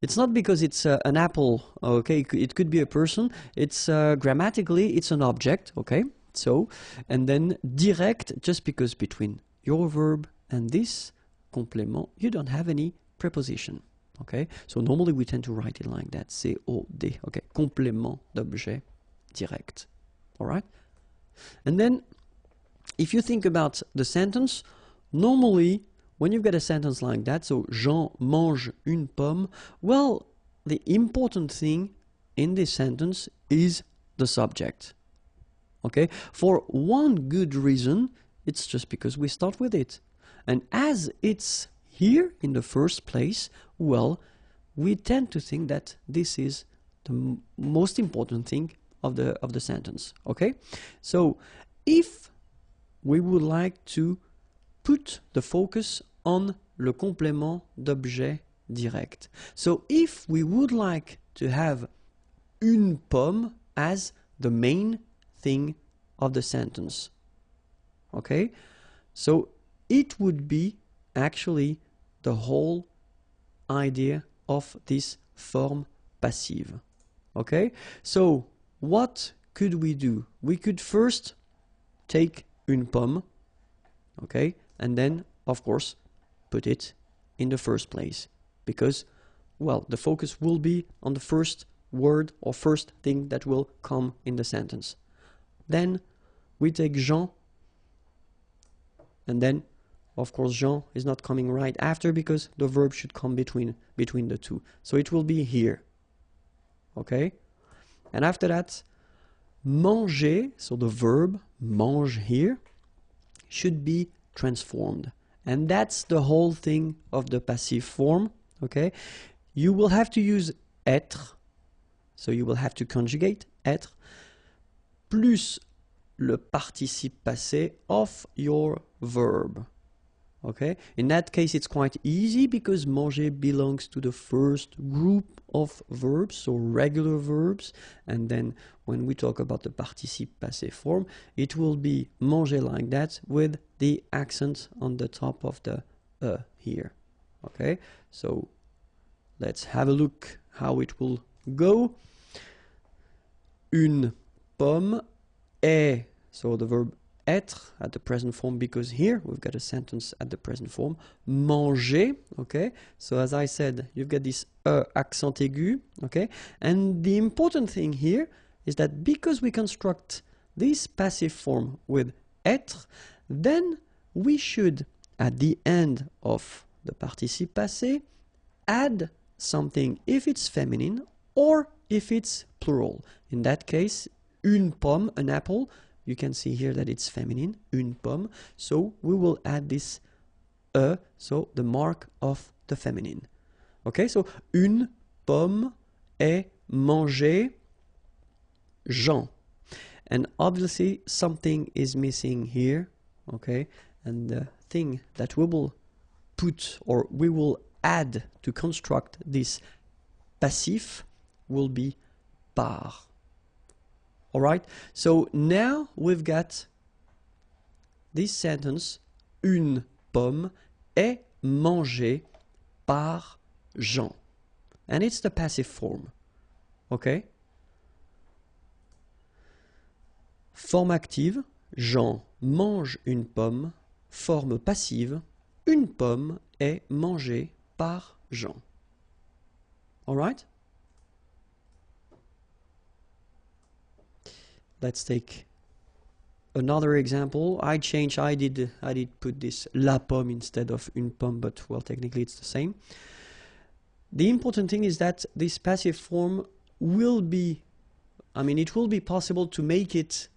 it's not because it's an apple, okay, it could be a person, it's grammatically, it's an object, okay. So, and then direct, just because between your verb and this complément, you don't have any preposition. Okay, so normally we tend to write it like that, C-O-D, okay, complément d'objet direct, all right? And then, if you think about the sentence, normally, when you've got a sentence like that, so Jean mange une pomme, well, the important thing in this sentence is the subject, okay? For one good reason, it's just because we start with it. And as it's here in the first place, well, we tend to think that this is the most important thing of the sentence, okay? So if we would like to put the focus on le complément d'objet direct. So if we would like to have une pomme as the main thing of the sentence, okay? So it would be actually the whole idea of this form passive, okay? So what could we do? We could first take une pomme, okay, and then of course put it in the first place, because, well, the focus will be on the first word or first thing that will come in the sentence. Then we take Jean, and then of course Jean is not coming right after because the verb should come between the two. So it will be here, okay? And after that, manger, so the verb mange here, should be transformed. And that's the whole thing of the passive form, okay? You will have to use être, so you will have to conjugate être, plus le participe passé of your verb. Okay, in that case it's quite easy because manger belongs to the first group of verbs, so regular verbs, and then when we talk about the participe passé form, it will be manger like that with the accent on the top of the here. Okay, so let's have a look how it will go. Une pomme est, so the verb être at the present form, because here we've got a sentence at the present form. Manger, okay? So as I said, you've got this accent aigu, okay? And the important thing here is that because we construct this passive form with être, then we should, at the end of the participe passé, add something if it's feminine or if it's plural. In that case, une pomme, an apple, you can see here that it's feminine, une pomme. So we will add this so the mark of the feminine. Okay, so une pomme est mangée, Jean. And obviously something is missing here, okay? And the thing that we will put or we will add to construct this passif will be par. All right, so now we've got this sentence, une pomme est mangée par Jean. And it's the passive form, okay? Forme active, Jean mange une pomme. Forme passive, une pomme est mangée par Jean. All right? Let's take another example. I did put this la pomme instead of une pomme, but well, technically it's the same. The important thing is that this passive form will be, it will be possible to make it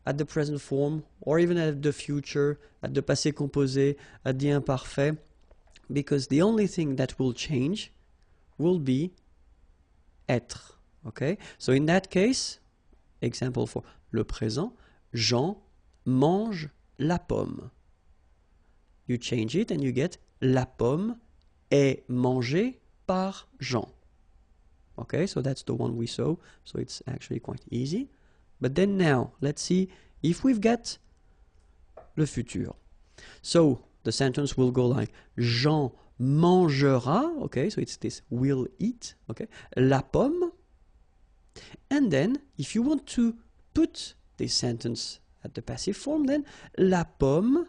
at the present form or even at the future, at the passé composé, at the imparfait, because the only thing that will change will be être. Okay? So in that case, example for le présent, Jean mange la pomme. You change it and you get la pomme est mangée par Jean. Okay, so that's the one we saw, so it's actually quite easy. But then now, let's see if we've got le futur. So the sentence will go like Jean mangera, okay, so it's this will eat, okay, la pomme. And then, if you want to put this sentence at the passive form, then la pomme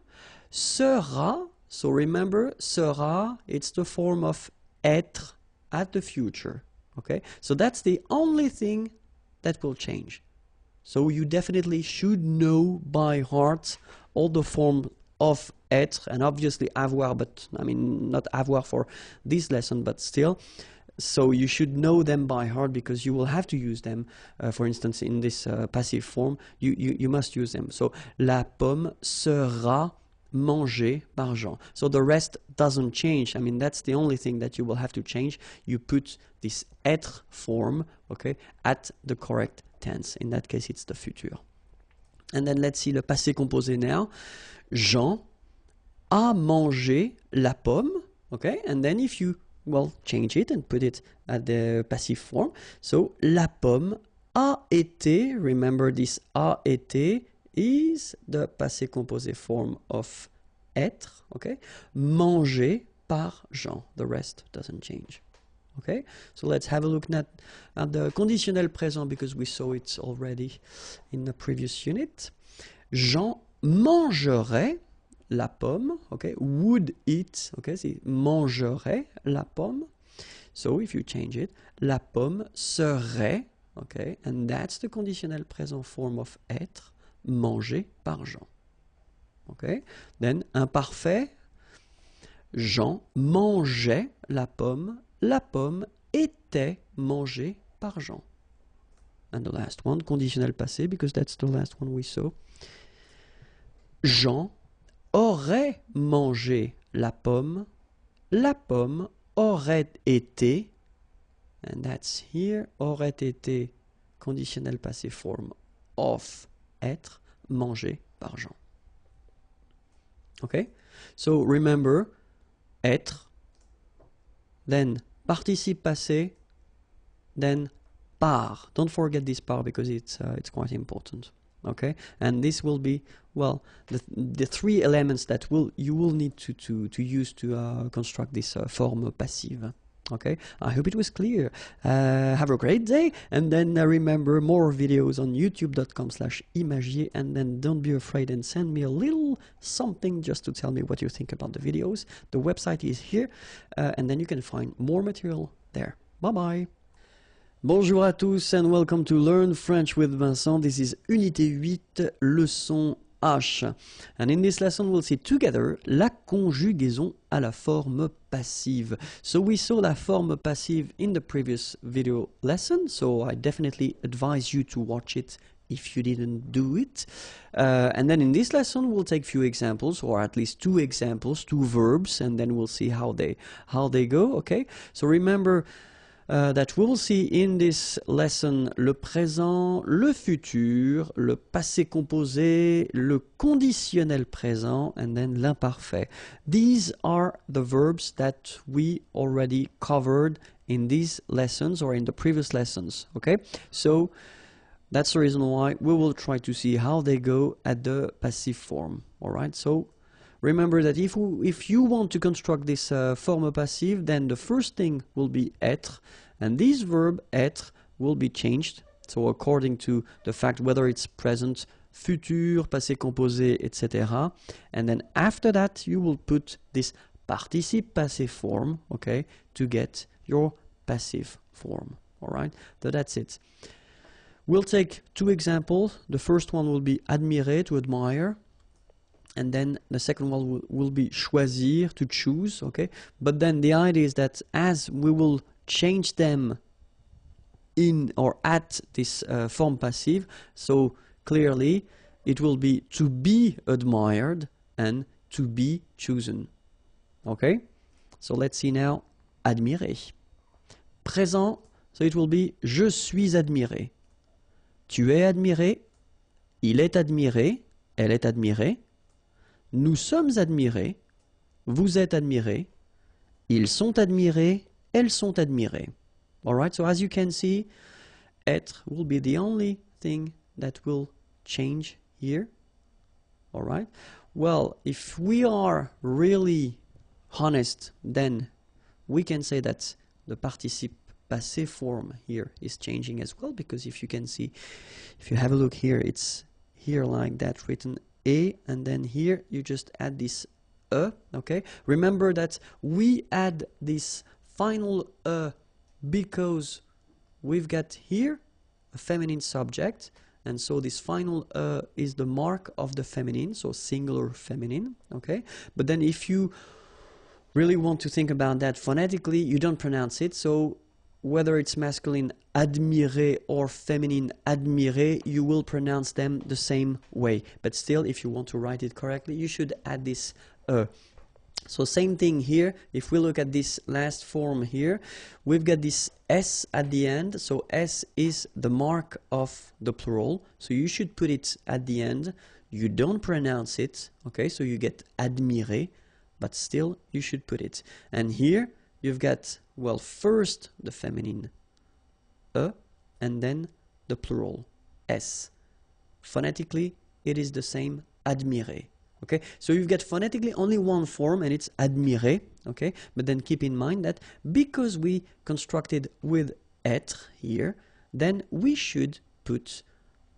sera, so remember, sera, it's the form of être at the future, okay? So that's the only thing that will change. So you definitely should know by heart all the form of être, and obviously avoir, but not avoir for this lesson, but still. So you should know them by heart because you will have to use them. For instance, in this passive form, you must use them. So la pomme sera mangée par Jean. So the rest doesn't change. That's the only thing that you will have to change. You put this être form, okay, at the correct tense. In that case, it's the futur. And then let's see le passé composé now. Jean a mangé la pomme, okay, and then if you change it and put it at the passive form. So, la pomme a été, remember this a été is the passé composé form of être, okay? Mangé par Jean. The rest doesn't change. Okay? So let's have a look at the conditionnel présent because we saw it already in the previous unit. Jean mangerait la pomme, okay, would eat, okay, c'est mangerait la pomme. So if you change it, la pomme serait, okay, and that's the conditionnel présent form of être, mangé par Jean. Okay, then imparfait, Jean mangeait la pomme était mangée par Jean. and the last one, conditionnel passé, because that's the last one we saw. Jean aurait mangé la pomme aurait été, and that's here, aurait été, conditionnel passé form of être, mangé par Jean. Okay, so remember, être, then participe passé, then par. Don't forget this par because it's quite important. Okay, and this will be, well, the three elements that you will need to use to construct this form passive. Okay, I hope it was clear. Have a great day, and then remember, more videos on youtube.com/imagier, and then don't be afraid and send me a little something just to tell me what you think about the videos. The website is here, and then you can find more material there. Bye bye. Bonjour à tous and welcome to Learn French with Vincent. This is Unité 8, leçon H. And in this lesson we'll see together la conjugaison à la forme passive. So we saw la forme passive in the previous video lesson, so I definitely advise you to watch it if you didn't do it. And then in this lesson we'll take few examples, or at least two examples, two verbs, and then we'll see how they go. Okay, so remember that we will see in this lesson le présent, le futur, le passé composé, le conditionnel présent, and then l'imparfait. These are the verbs that we already covered in these lessons or in the previous lessons. Okay, so that's the reason why we will try to see how they go at the passive form. All right, so remember that if you want to construct this forme passive, then the first thing will be être, and this verb être will be changed, so according to the fact whether it's present, futur, passé composé, etc. And then after that you will put this participe passé form, okay, to get your passive form. All right, so that's it. We'll take two examples. The first one will be admirer, to admire. And then the second one will be choisir, to choose, okay? But then the idea is that as we will change them in or at this form passive, so clearly it will be to be admired and to be chosen, okay? So let's see now, admirer. Présent, so it will be je suis admiré. Tu es admiré, il est admiré, elle est admirée. Nous sommes admirés, vous êtes admirés, ils sont admirés, elles sont admirées. Alright, so as you can see, être will be the only thing that will change here. Alright, well, if we are really honest, then we can say that the participe passé form here is changing as well, because if you can see, if you have a look here, it's here like that written a, and then here you just add this okay? Remember that we add this final because we've got here a feminine subject, and so this final is the mark of the feminine, so singular feminine, okay? But then if you really want to think about that phonetically, you don't pronounce it, so whether it's masculine admirer or feminine admirer, you will pronounce them the same way. But still, if you want to write it correctly, you should add this So same thing here. If we look at this last form here, we've got this S at the end. So S is the mark of the plural. So you should put it at the end. You don't pronounce it, okay? So you get admirer, but still you should put it. And here you've got, well, first the feminine and then the plural S. Phonetically, it is the same, admirer. Okay, so you've got phonetically only one form, and it's admirer. Okay, but then keep in mind that because we constructed with être here, then we should put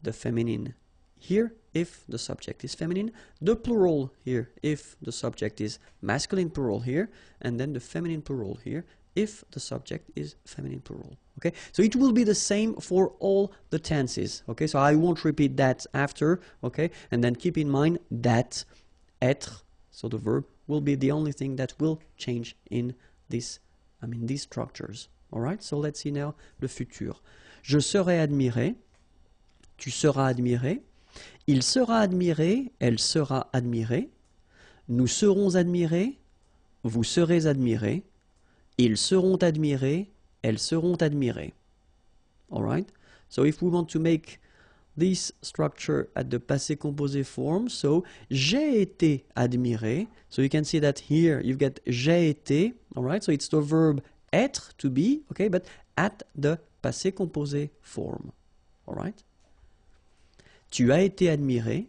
the feminine here if the subject is feminine, the plural here if the subject is masculine plural here, and then the feminine plural here if the subject is feminine plural. Okay, so it will be the same for all the tenses. Okay, so I won't repeat that after. Okay, and then keep in mind that être, so the verb, will be the only thing that will change in this, these structures. All right, so let's see now le futur. Je serai admiré. tu seras admiré. Il sera admiré, elle sera admirée. Nous serons admirés, vous serez admirés. Ils seront admirés, elles seront admirées. Alright? So if we want to make this structure at the passé composé form, so j'ai été admiré. So you can see that here you've got j'ai été. Alright? So it's the verb être, to be, okay, but at the passé composé form. Alright? Tu as été admiré.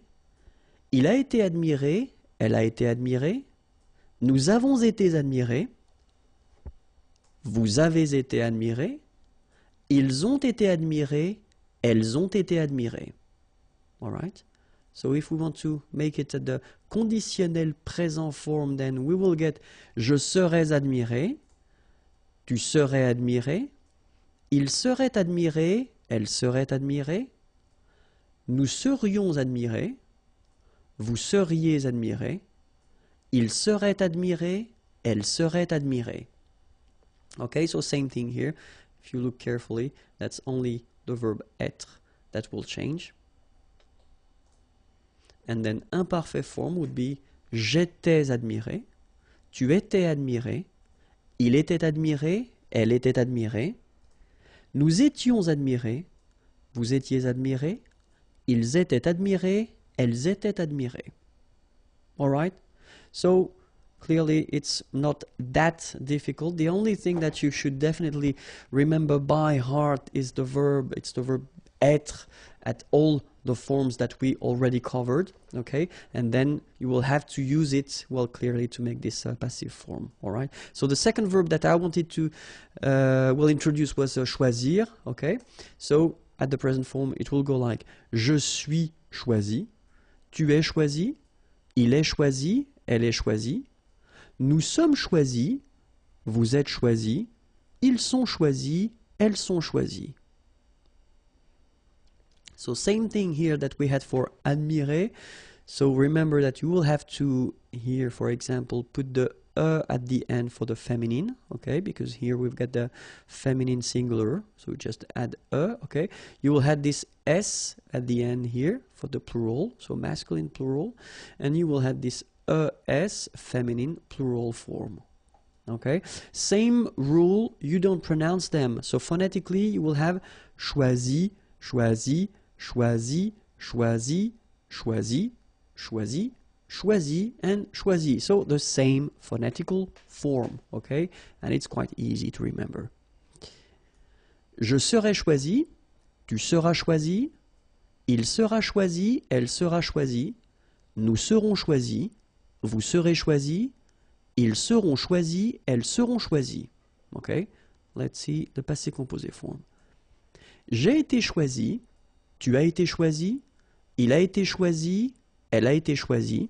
Il a été admiré, elle a été admirée. Nous avons été admirés. Vous avez été admirés. Ils ont été admirés. Elles ont été admirées. Alright? So if we want to make it at the conditionnel présent form, then we will get je serais admiré. Tu serais admiré. Ils seraient admirés. Elles seraient admirées. Nous serions admirés. Vous seriez admirés. Ils seraient admirés. Elles seraient admirées. Okay, so same thing here. If you look carefully, that's only the verb être that will change. And then imparfait form would be j'étais admiré. Tu étais admiré. Il était admiré. Elle était admirée. Nous étions admirés. Vous étiez admirés. Ils étaient admirés. Elles étaient admirées. Alright? So, clearly it's not that difficult. The only thing that you should definitely remember by heart is the verb. It's the verb être at all the forms that we already covered. Okay? And then you will have to use it, well, clearly to make this passive form. Alright? So the second verb that I wanted to introduce was choisir. Okay? So, at the present form, it will go like je suis choisi. Tu es choisi. Il est choisi. Elle est choisie. Nous sommes choisis. Vous êtes choisis. Ils sont choisis. Elles sont choisies. So same thing here that we had for admirer. So remember that you will have to here, for example, put the at the end for the feminine, okay? Because here we've got the feminine singular, so just add okay? You will have this s at the end here for the plural, so masculine plural, and you will have this s feminine plural form. Okay? Same rule, you don't pronounce them. So phonetically you will have choisi, choisi, choisi, choisi, choisi, choisi, choisi, and choisi. So the same phonetical form, okay? And it's quite easy to remember. Je serai choisi, tu seras choisi, il sera choisi, elle sera choisie, nous serons choisis, vous serez choisis, ils seront choisis, elles seront choisies. Okay? Let's see the passé composé form. J'ai été choisi, tu as été choisi, il a été choisi, elle a été choisie,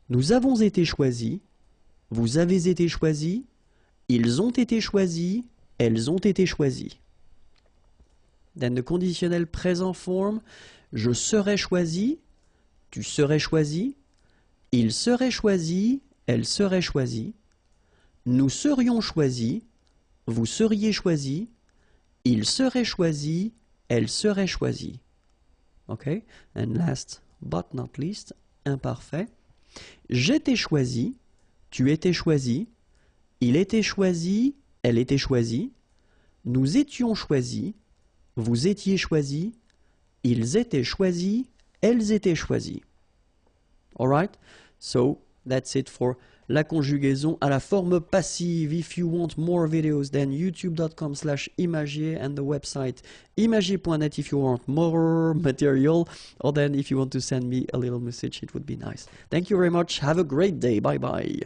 nous avons été choisis, vous avez été choisis, ils ont été choisis, elles ont été choisies. Then the conditionnel présent form, je serai choisi, tu serais choisi, il serait choisi, elle serait choisie, nous serions choisis, vous seriez choisis, il serait choisi, elle serait choisie. Okay? And last but not least, imparfait. J'étais choisi, tu étais choisi, il était choisi, elle était choisie, nous étions choisis, vous étiez choisis, ils étaient choisis, elles étaient choisies. Alright? So, that's it for la conjugaison à la forme passive. If you want more videos, then youtube.com/imagier and the website imagier.net if you want more material, or then if you want to send me a little message, it would be nice. Thank you very much. Have a great day. Bye bye.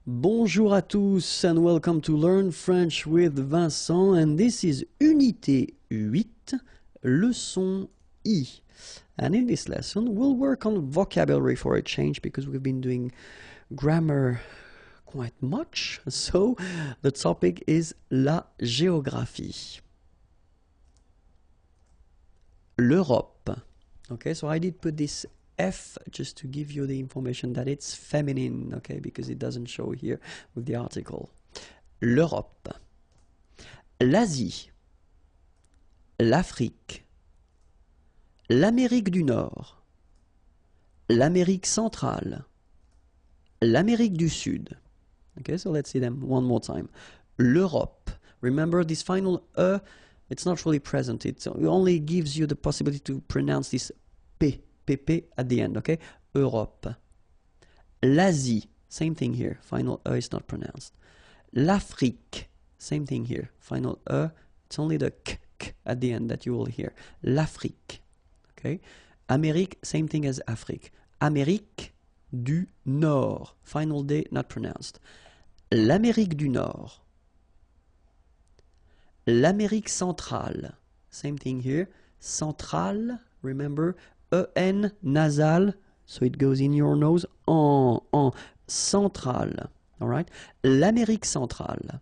Bonjour à tous and welcome to Learn French with Vincent, and this is Unité 8, leçon I. And in this lesson, we'll work on vocabulary for a change because we've been doing grammar quite much. So the topic is la géographie. L'Europe. Okay, so I did put this F just to give you the information that it's feminine, okay, because it doesn't show here with the article. L'Europe. L'Asie. L'Afrique. l'Amérique du Nord, l'Amérique centrale, l'Amérique du Sud. Okay, so let's see them one more time. L'Europe. Remember this final it's not really present. It only gives you the possibility to pronounce this P, PP at the end, okay? Europe. L'Asie. Same thing here. Final is not pronounced. L'Afrique. Same thing here. Final it's only the k at the end that you will hear. L'Afrique. Okay? Amérique, same thing as Afrique. Amérique du Nord. Final D not pronounced. L'Amérique du Nord. L'Amérique centrale. Same thing here. Centrale, remember, E-N, nasal, so it goes in your nose. En. Centrale. Alright? L'Amérique centrale.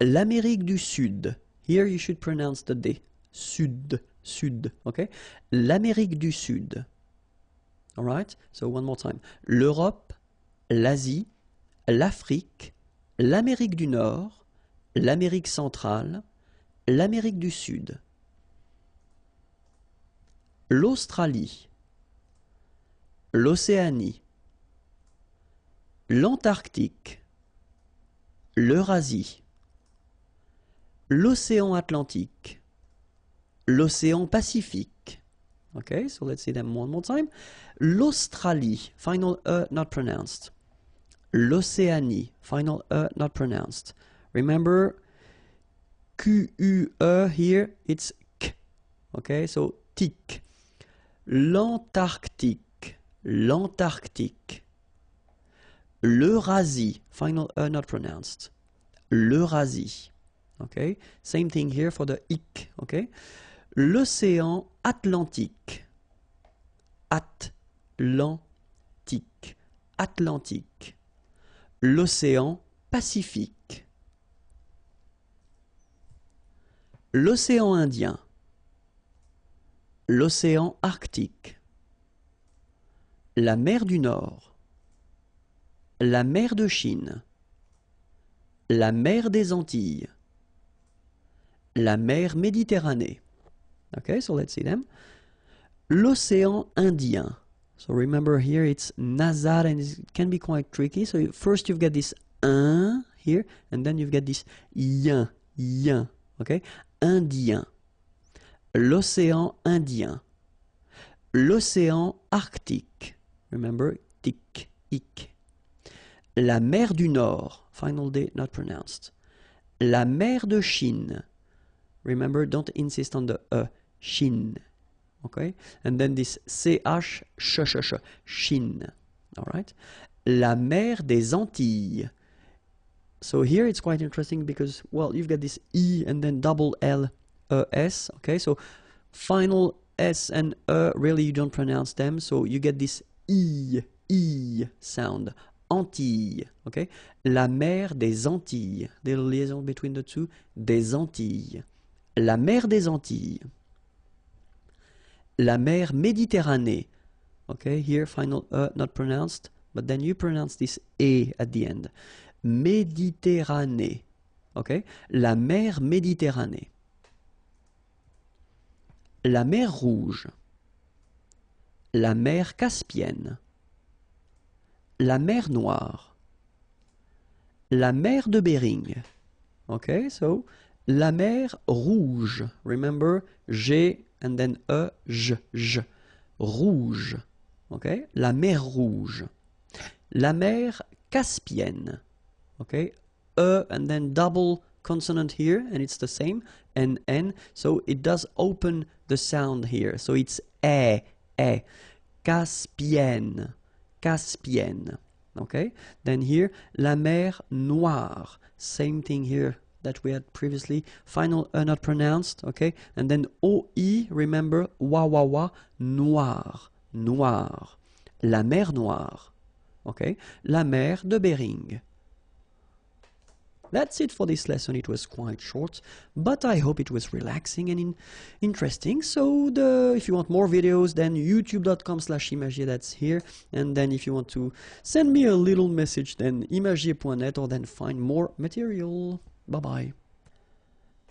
L'Amérique du Sud. Here you should pronounce the D. Sud. Okay? L'Amérique du Sud. Alright? So one more time. L'Europe, l'Asie, l'Afrique, l'Amérique du Nord, l'Amérique centrale, l'Amérique du Sud. L'Australie, l'Océanie, l'Antarctique, l'Eurasie, l'Océan Atlantique, l'Océan Pacifique. Okay, so let's see them one more time. L'Australie, final not pronounced. L'Océanie, final not pronounced. Remember, Q-U-E here, it's K. Okay, so tic. L'Antarctique, l'Antarctique. L'Eurasie, final not pronounced. L'Eurasie. Okay, same thing here for the ic. Okay, l'Océan Atlantique. Atlantique. Atlantique. L'Océan Pacifique. L'Océan Indien. L'Océan Arctique. La mer du Nord. La mer de Chine. La mer des Antilles. La mer Méditerranée. Okay, so let's see them. L'Océan Indien. So remember here it's nasal and it can be quite tricky. So first you've got this un here and then you've got this yin. Okay? Indien. L'Océan Indien. L'Océan Arctique. Remember, tic, ic. La mer du Nord. Final D not pronounced. La mer de Chine. Remember, don't insist on the Chine. Okay? And then this CH, Chine. Alright? La mer des Antilles. So here it's quite interesting because, well, you've got this E and then double L, S. Okay? So final S and really you don't pronounce them. So you get this E sound. Antilles. Okay? La mer des Antilles. Little liaison between the two. Des Antilles. La mer des Antilles. La mer Méditerranée. Okay, here final not pronounced, but then you pronounce this E at the end. Méditerranée. Okay, la mer Méditerranée. La mer Rouge. La mer Caspienne. La mer Noire. La mer de Bering. Okay, so la mer Rouge. Remember, G and then J. Rouge. Okay? La mer Rouge. La mer Caspienne. Okay? And then double consonant here, and it's the same. And N. So it does open the sound here. So it's E. Caspienne. Caspienne. Okay? Then here, la mer Noire. Same thing here that we had previously. Final not pronounced, okay? And then OI, remember, wa, noir, noir. La mer Noire, okay? La mer de Bering. That's it for this lesson. It was quite short, but I hope it was relaxing and interesting. So if you want more videos, then youtube.com/imagier, that's here. And then if you want to send me a little message, then imagier.net, or then find more material. Bye-bye.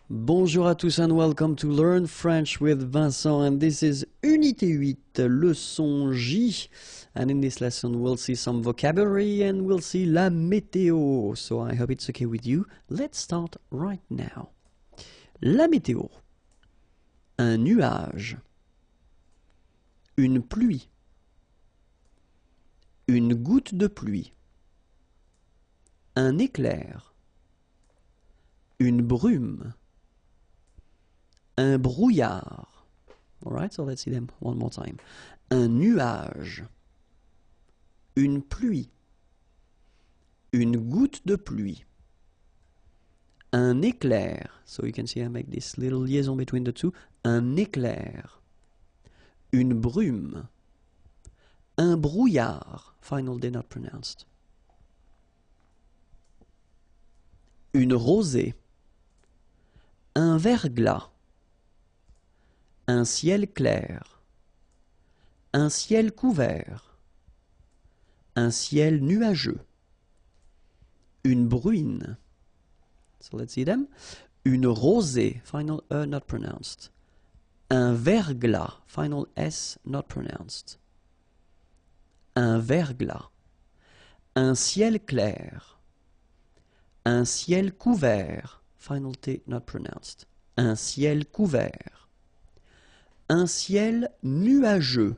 Bonjour à tous and welcome to Learn French with Vincent, and this is Unité 8, leçon J. And in this lesson we'll see some vocabulary and we'll see la météo. So I hope it's okay with you. Let's start right now. La météo. Un nuage. Une pluie. Une goutte de pluie. Un éclair. Une brume. Un brouillard. Alright, so let's see them one more time. Un nuage. Une pluie. Une goutte de pluie. Un éclair. So you can see I make this little liaison between the two. Un éclair. Une brume. Un brouillard. Final day not pronounced. Une rosée. Un verglas. Un ciel clair. Un ciel couvert. Un ciel nuageux. Une bruine. So let's see them. Une rosée, final E not pronounced. Un verglas, final S not pronounced. Un verglas. Un ciel clair. Un ciel couvert, final T not pronounced. Un ciel couvert. Un ciel nuageux.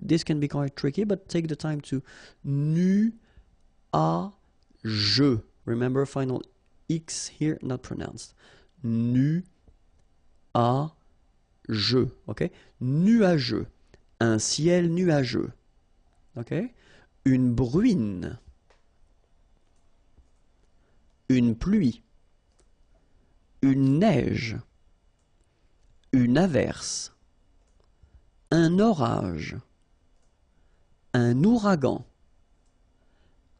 This can be quite tricky, but take the time to nuageux. Remember, final X here, not pronounced. Nuageux. Okay? Nuageux. Un ciel nuageux. Okay? Une bruine. Une pluie. Une neige. Une averse. Un orage. Un ouragan.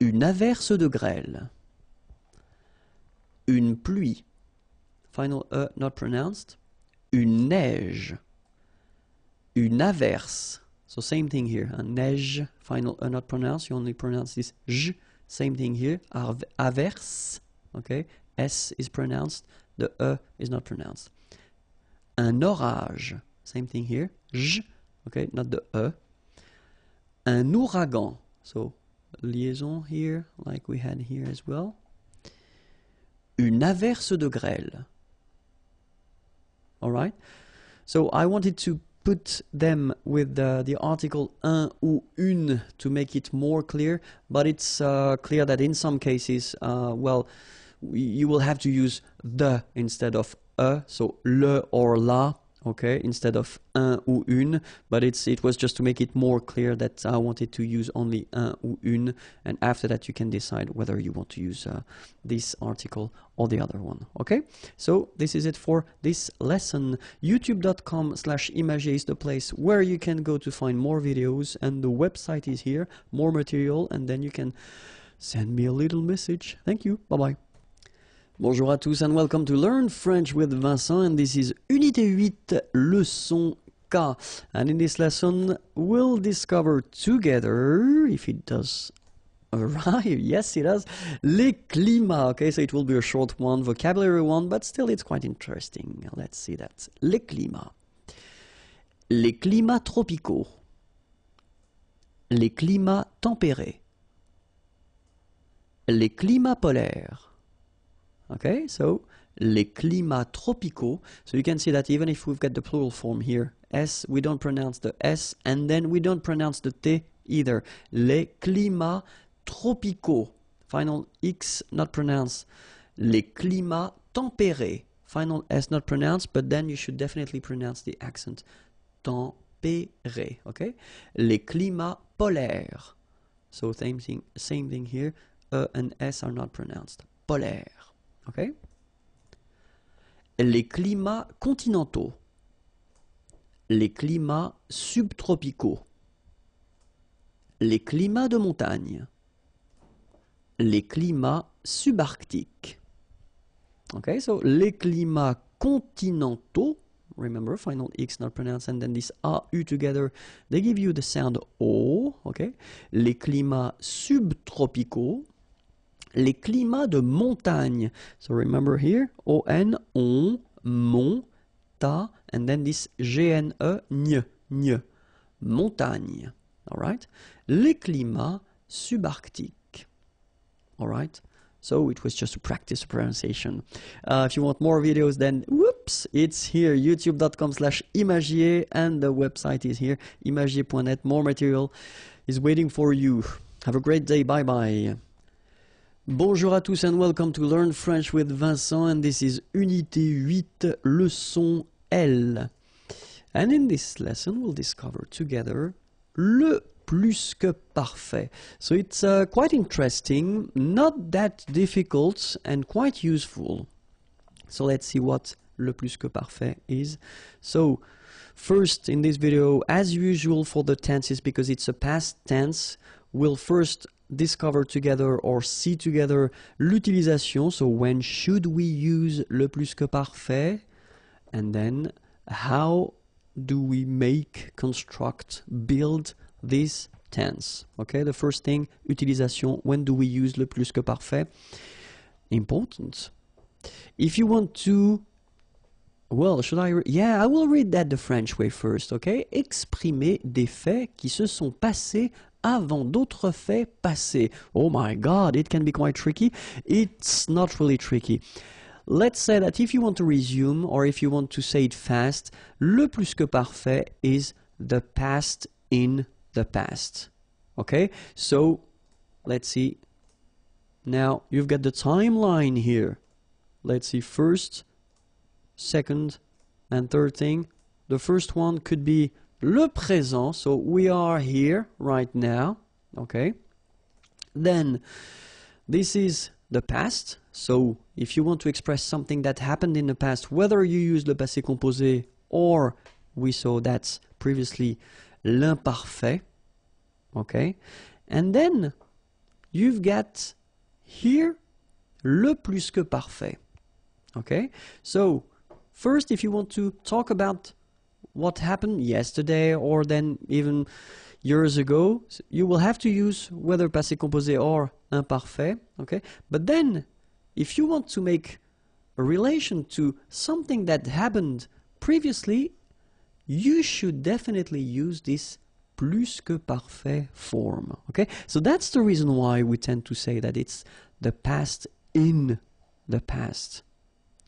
Une averse de grêle. Une pluie. Final E not pronounced. Une neige. Une averse. So same thing here. Un neige. Final E not pronounced. You only pronounce this j. Same thing here. Averse. Okay. S is pronounced. The E is not pronounced. Un orage. Same thing here. J. Okay, not the E. Un ouragan. So, liaison here, like we had here as well. Une averse de grêle. Alright? So, I wanted to put them with the article un ou une to make it more clear, but it's clear that in some cases, well, you will have to use the instead of so le or la, okay, instead of un ou une, but it was just to make it more clear that I wanted to use only un ou une, and after that you can decide whether you want to use this article or the other one, okay? So this is it for this lesson. youtube.com/imagier is the place where you can go to find more videos, and the website is here, more material, and then you can send me a little message. Thank you, bye-bye. Bonjour à tous and welcome to Learn French with Vincent, and this is Unité 8, leçon K. And in this lesson, we'll discover together, if it does arrive, yes it does, les climats. Okay, so it will be a short one, vocabulary one, but still it's quite interesting. Let's see that. Les climats. Les climats tropicaux. Les climats tempérés. Les climats polaires. Okay, so les climats tropicaux. So you can see that even if we've got the plural form here, S, we don't pronounce the S, and then we don't pronounce the T either. Les climats tropicaux. Final X not pronounced. Les climats tempérés. Final S not pronounced, but then you should definitely pronounce the accent. Tempéré. Okay? Les climats polaires. So same thing here. E and S are not pronounced. Polaire. Okay? Les climats continentaux. Les climats subtropicaux. Les climats de montagne. Les climats subarctiques. Okay, so les climats continentaux, remember, final X not pronounced, and then this AU together, they give you the sound O, okay? Les climats subtropicaux, Les climats de montagne. So remember here, O-N, on, mon, ta, and then this G-N-E, gne. Montagne. Alright? Les climats subarctiques. Alright? So it was just to practice pronunciation. If you want more videos, then whoops, it's here, youtube.com/imagier, and the website is here, imagier.net. More material is waiting for you. Have a great day. Bye bye. Bonjour à tous and welcome to Learn French with Vincent, and this is Unité 8, leçon L. And in this lesson, we'll discover together le plus que parfait. So it's quite interesting, not that difficult, and quite useful. So let's see what le plus que parfait is. So first in this video, as usual for the tenses, because it's a past tense, we'll first discover together or see together l'utilisation. So when should we use le plus que parfait? And then how do we make, construct, build this tense? Okay, the first thing, utilisation. When do we use le plus que parfait? Important. If you want to, well, should I? Yeah, I will read that the French way first. Okay, exprimer des faits qui se sont passés avant d'autres faits passés. Oh my God, it can be quite tricky. It's not really tricky. Let's say that if you want to resume or if you want to say it fast, le plus que parfait is the past in the past. Okay, so let's see. Now you've got the timeline here. Let's see, first, second, and third thing. The first one could be le présent, so we are here right now. Okay, then this is the past. So if you want to express something that happened in the past, whether you use le passé composé or we saw that previously l'imparfait. Okay, and then you've got here le plus que parfait. Okay, so first, if you want to talk about what happened yesterday or then even years ago, you will have to use whether passé composé or imparfait. Okay, but then if you want to make a relation to something that happened previously, you should definitely use this plus que parfait form. Okay, so that's the reason why we tend to say that it's the past in the past.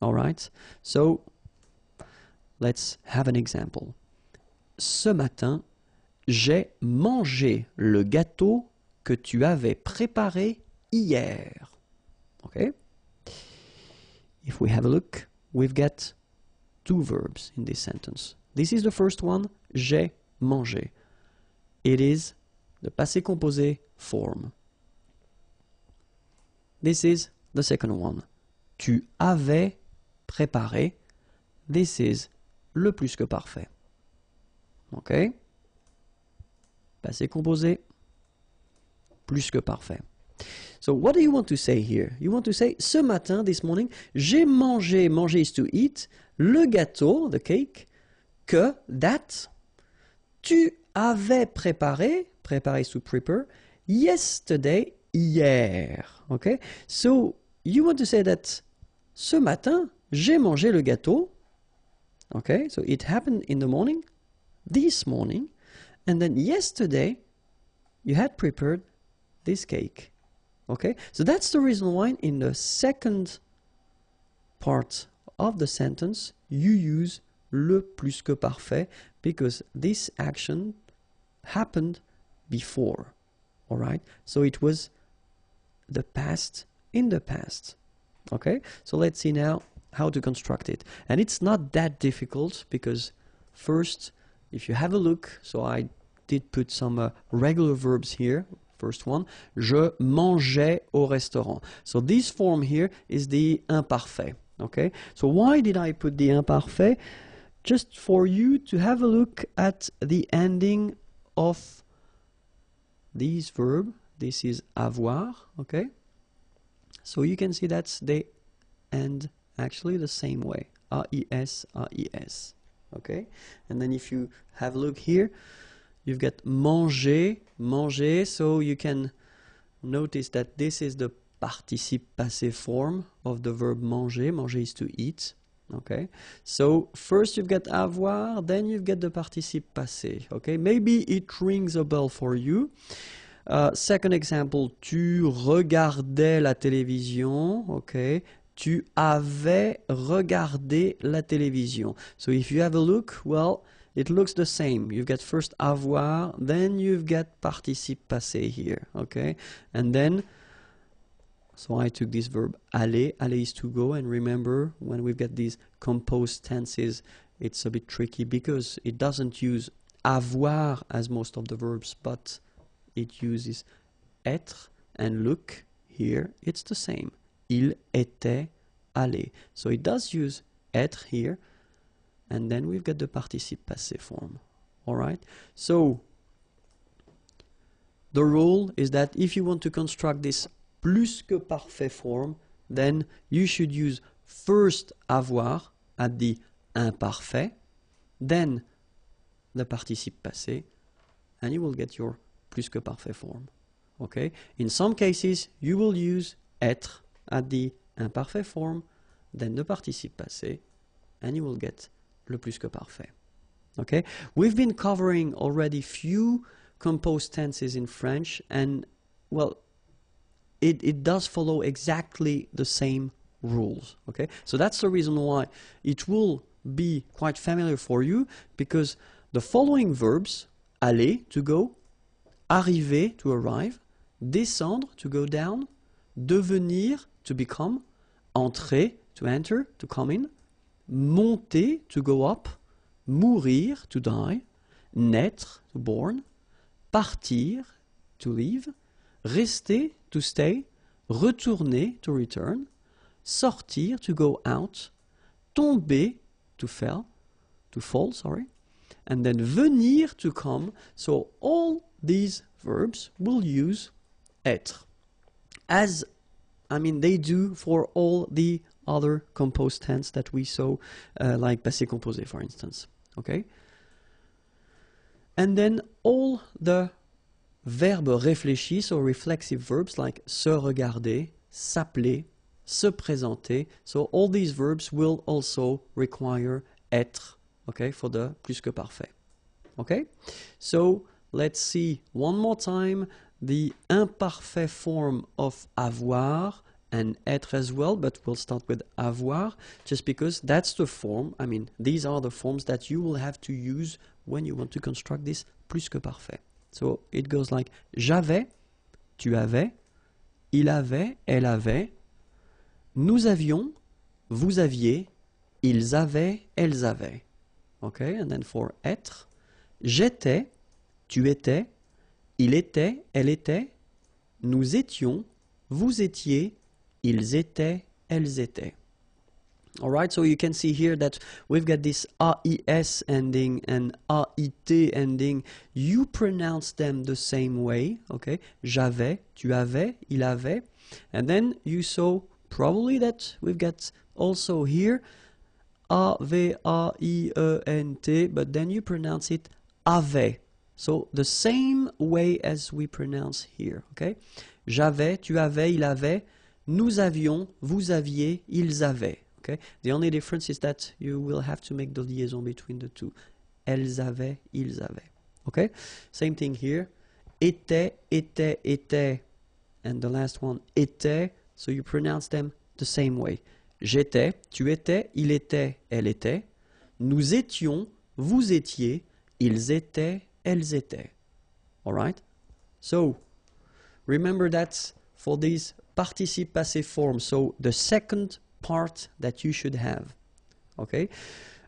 All right, so let's have an example. Ce matin, j'ai mangé le gâteau que tu avais préparé hier. Okay, if we have a look, we've got two verbs in this sentence. This is the first one, j'ai mangé. It is the passé composé form. This is the second one. Tu avais préparé. This is le plus que parfait. Okay? Passé composé, plus que parfait. So what do you want to say here? You want to say, ce matin, this morning, j'ai mangé, manger is to eat, le gâteau, the cake, que, that, tu avais préparé, préparer is to prepare, yesterday, hier. Okay? So you want to say that ce matin, j'ai mangé le gâteau. Okay? So it happened in the morning, this morning, and then yesterday, you had prepared this cake. Okay? So that's the reason why in the second part of the sentence, you use le plus que parfait, because this action happened before. All right? So it was the past in the past. Okay? So let's see now how to construct it. And it's not that difficult, because first, if you have a look, so I did put some regular verbs here. First one, je mangeais au restaurant. So this form here is the imparfait. Okay? So why did I put the imparfait? Just for you to have a look at the ending of this verb. This is avoir. Okay? So you can see that they end actually the same way. A-I-S, A-I-S. Okay? And then if you have a look here, you've got manger, manger, so you can notice that this is the participe passé form of the verb manger. Manger is to eat. Okay, so first you've got avoir, then you've got the participe passé. Okay, maybe it rings a bell for you. Second example, tu regardais la télévision. Okay, tu avais regardé la télévision. So if you have a look, well, it looks the same. You've got first avoir, then you've got participe passé here. Okay, and then. So I took this verb aller. Aller is to go, and remember when we've got these composed tenses, it's a bit tricky because it doesn't use avoir as most of the verbs, but it uses être, and look here, it's the same. Il était allé. So it does use être here, and then we've got the participe passé form. Alright? So the rule is that if you want to construct this plus que parfait form, then you should use first avoir at the imparfait, then the participe passé, and you will get your plus que parfait form. Okay? In some cases, you will use être at the imparfait form, then the participe passé, and you will get le plus que parfait. Okay? We've been covering already few composed tenses in French, and well, it does follow exactly the same rules. Okay, so that's the reason why it will be quite familiar for you, because the following verbs, aller, to go, arriver, to arrive, descendre, to go down, devenir, to become, entrer, to enter, to come in, monter, to go up, mourir, to die, naître, to born, partir, to leave, rester, to stay, retourner, to return, sortir, to go out, tomber, to fall, sorry, and then venir, to come. So all these verbs will use être, as they do for all the other composed tense that we saw, like passé composé, for instance. Okay, and then all the verbes réfléchis, so reflexive verbs like se regarder, s'appeler, se présenter. So all these verbs will also require être, okay, for the plus que parfait. Okay, so let's see one more time the imparfait form of avoir and être as well, but we'll start with avoir just because that's the form. These are the forms that you will have to use when you want to construct this plus que parfait. So it goes like j'avais, tu avais, il avait, elle avait, nous avions, vous aviez, ils avaient, elles avaient. Okay, and then for être, j'étais, tu étais, il était, elle était, nous étions, vous étiez, ils étaient, elles étaient. Alright, so you can see here that we've got this AIS ending and AIT ending. You pronounce them the same way, okay? J'avais, tu avais, il avait. And then you saw probably that we've got also here A-V-A-I-E-N-T, but then you pronounce it avait. So the same way as we pronounce here, okay? J'avais, tu avais, il avait, nous avions, vous aviez, ils avaient. Okay? The only difference is that you will have to make the liaison between the two. Elles avaient, ils avaient. Okay? Same thing here. Était, était, était. And the last one, était. So you pronounce them the same way. J'étais, tu étais, il était, elle était. Nous étions, vous étiez, ils étaient, elles étaient. Alright? So, remember that for these participe passé forms, so the second part that you should have. Okay,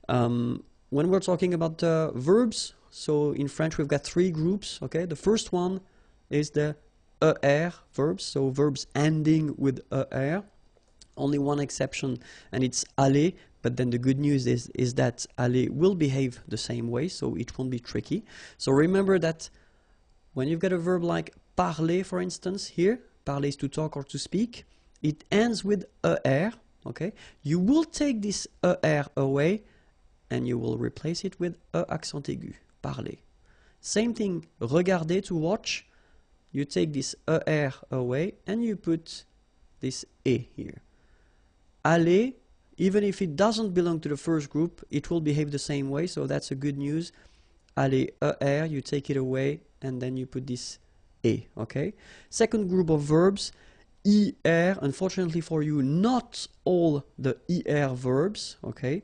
when we're talking about verbs, so in French we've got three groups. Okay, the first one is the er verbs, so verbs ending with er. Only one exception, and it's aller. But then the good news is that aller will behave the same way, so it won't be tricky. So remember that when you've got a verb like parler, for instance, here, parler is to talk or to speak, it ends with er. Okay, you will take this er away and you will replace it with accent aigu, parler. Same thing, regarder, to watch. You take this er away and you put this E here. Aller, even if it doesn't belong to the first group, it will behave the same way, so that's a good news. Aller, ER, you take it away, and then you put this E, okay? Second group of verbs, ER, unfortunately for you, not all the ER verbs, okay?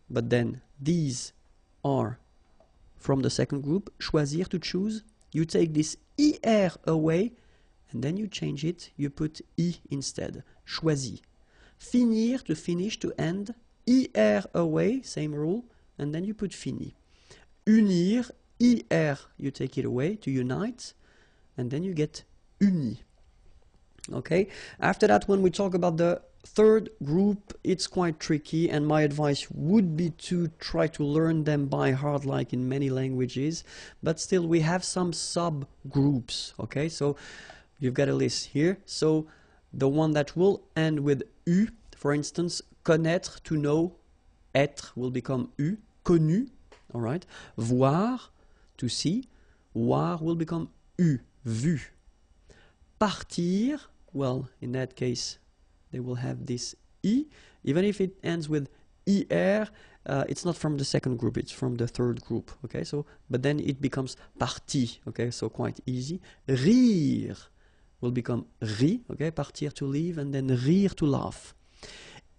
But then these are from the second group. Choisir, to choose. You take this ER away, and then you change it, you put I instead. Choisi. Finir, to finish, to end. ER away, same rule, and then you put fini. Unir, ER, you take it away, to unite, and then you get uni. Okay, after that, when we talk about the third group, it's quite tricky, and my advice would be to try to learn them by heart like in many languages, but still we have some subgroups. Okay, so you've got a list here. So the one that will end with U, for instance, connaître, to know, être will become U, connu, all right. Voir, to see, voir will become U, vu. Partir, well, in that case, they will have this I. Even if it ends with ER, it's not from the second group, it's from the third group, okay? So, but then it becomes parti, okay? So quite easy. Rire will become ri, okay? Partir, to leave, and then rire, to laugh.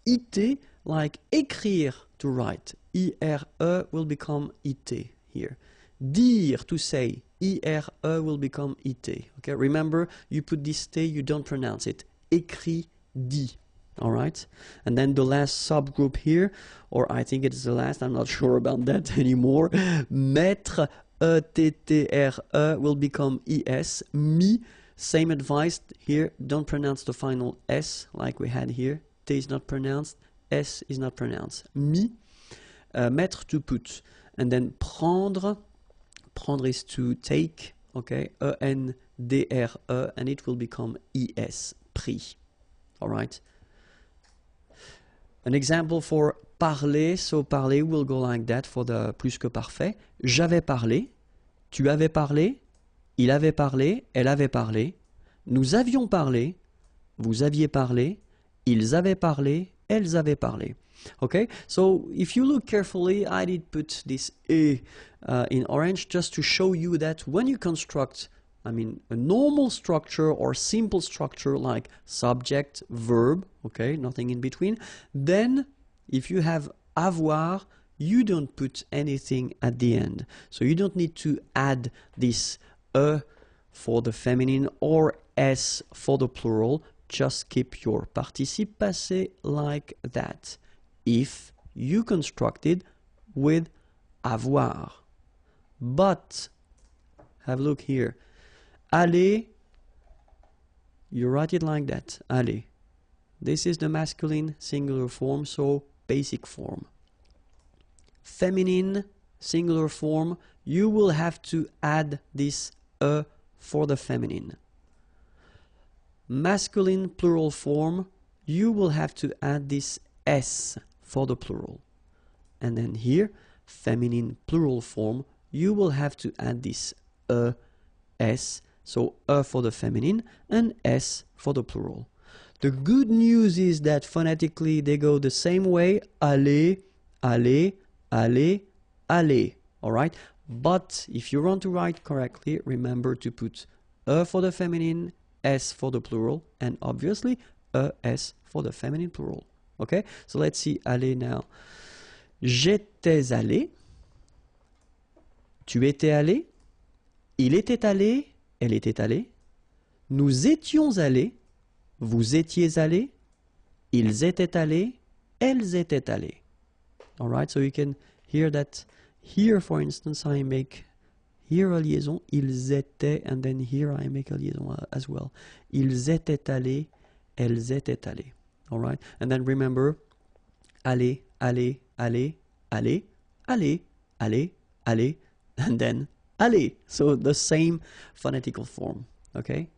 Iter, like écrire, to write. IRE will become iter here. Dire, to say. IRE will become IT. Okay, remember, you put this T, you don't pronounce it. Écrit, dit. All right, and then the last subgroup here, or I think it's the last, I'm not sure about that anymore. Mettre, ETTRE will become ES. Mi, same advice here, don't pronounce the final S like we had here. T is not pronounced, S is not pronounced. Mi, mettre, to put. And then prendre, prendre is to take, okay, ENDRE, and it will become ES, pris. All right. An example for parler, so parler will go like that for the plus que parfait. J'avais parlé, tu avais parlé, il avait parlé, elle avait parlé, nous avions parlé, vous aviez parlé, ils avaient parlé, elles avaient parlé. Okay, so if you look carefully, I did put this E in orange just to show you that when you construct, I mean, a normal structure or simple structure like subject, verb, okay, nothing in between, then if you have avoir, you don't put anything at the end. So you don't need to add this E for the feminine or S for the plural. Just keep your participe passé like that. If you constructed with avoir. But, have a look here. Aller, you write it like that, aller. This is the masculine singular form, so basic form. Feminine singular form, you will have to add this E for the feminine. Masculine plural form, you will have to add this S for the plural. And then here, feminine plural form, you will have to add this S, so for the feminine and S for the plural. The good news is that phonetically they go the same way, aller, aller, aller, aller, all right? But if you want to write correctly, remember to put for the feminine, S for the plural, and obviously S for the feminine plural. Okay, so let's see aller now. J'étais allé, tu étais allé, il était allé, elle était allée, nous étions allés, vous étiez allés, ils étaient allés, elles étaient allées. All right, so you can hear that here, for instance, I make here a liaison, ils étaient, and then here I make a liaison as well. Ils étaient allés, elles étaient allées. All right, and then remember, aller, aller, aller, aller, aller, aller, aller, and then aller. So the same phonetical form, okay?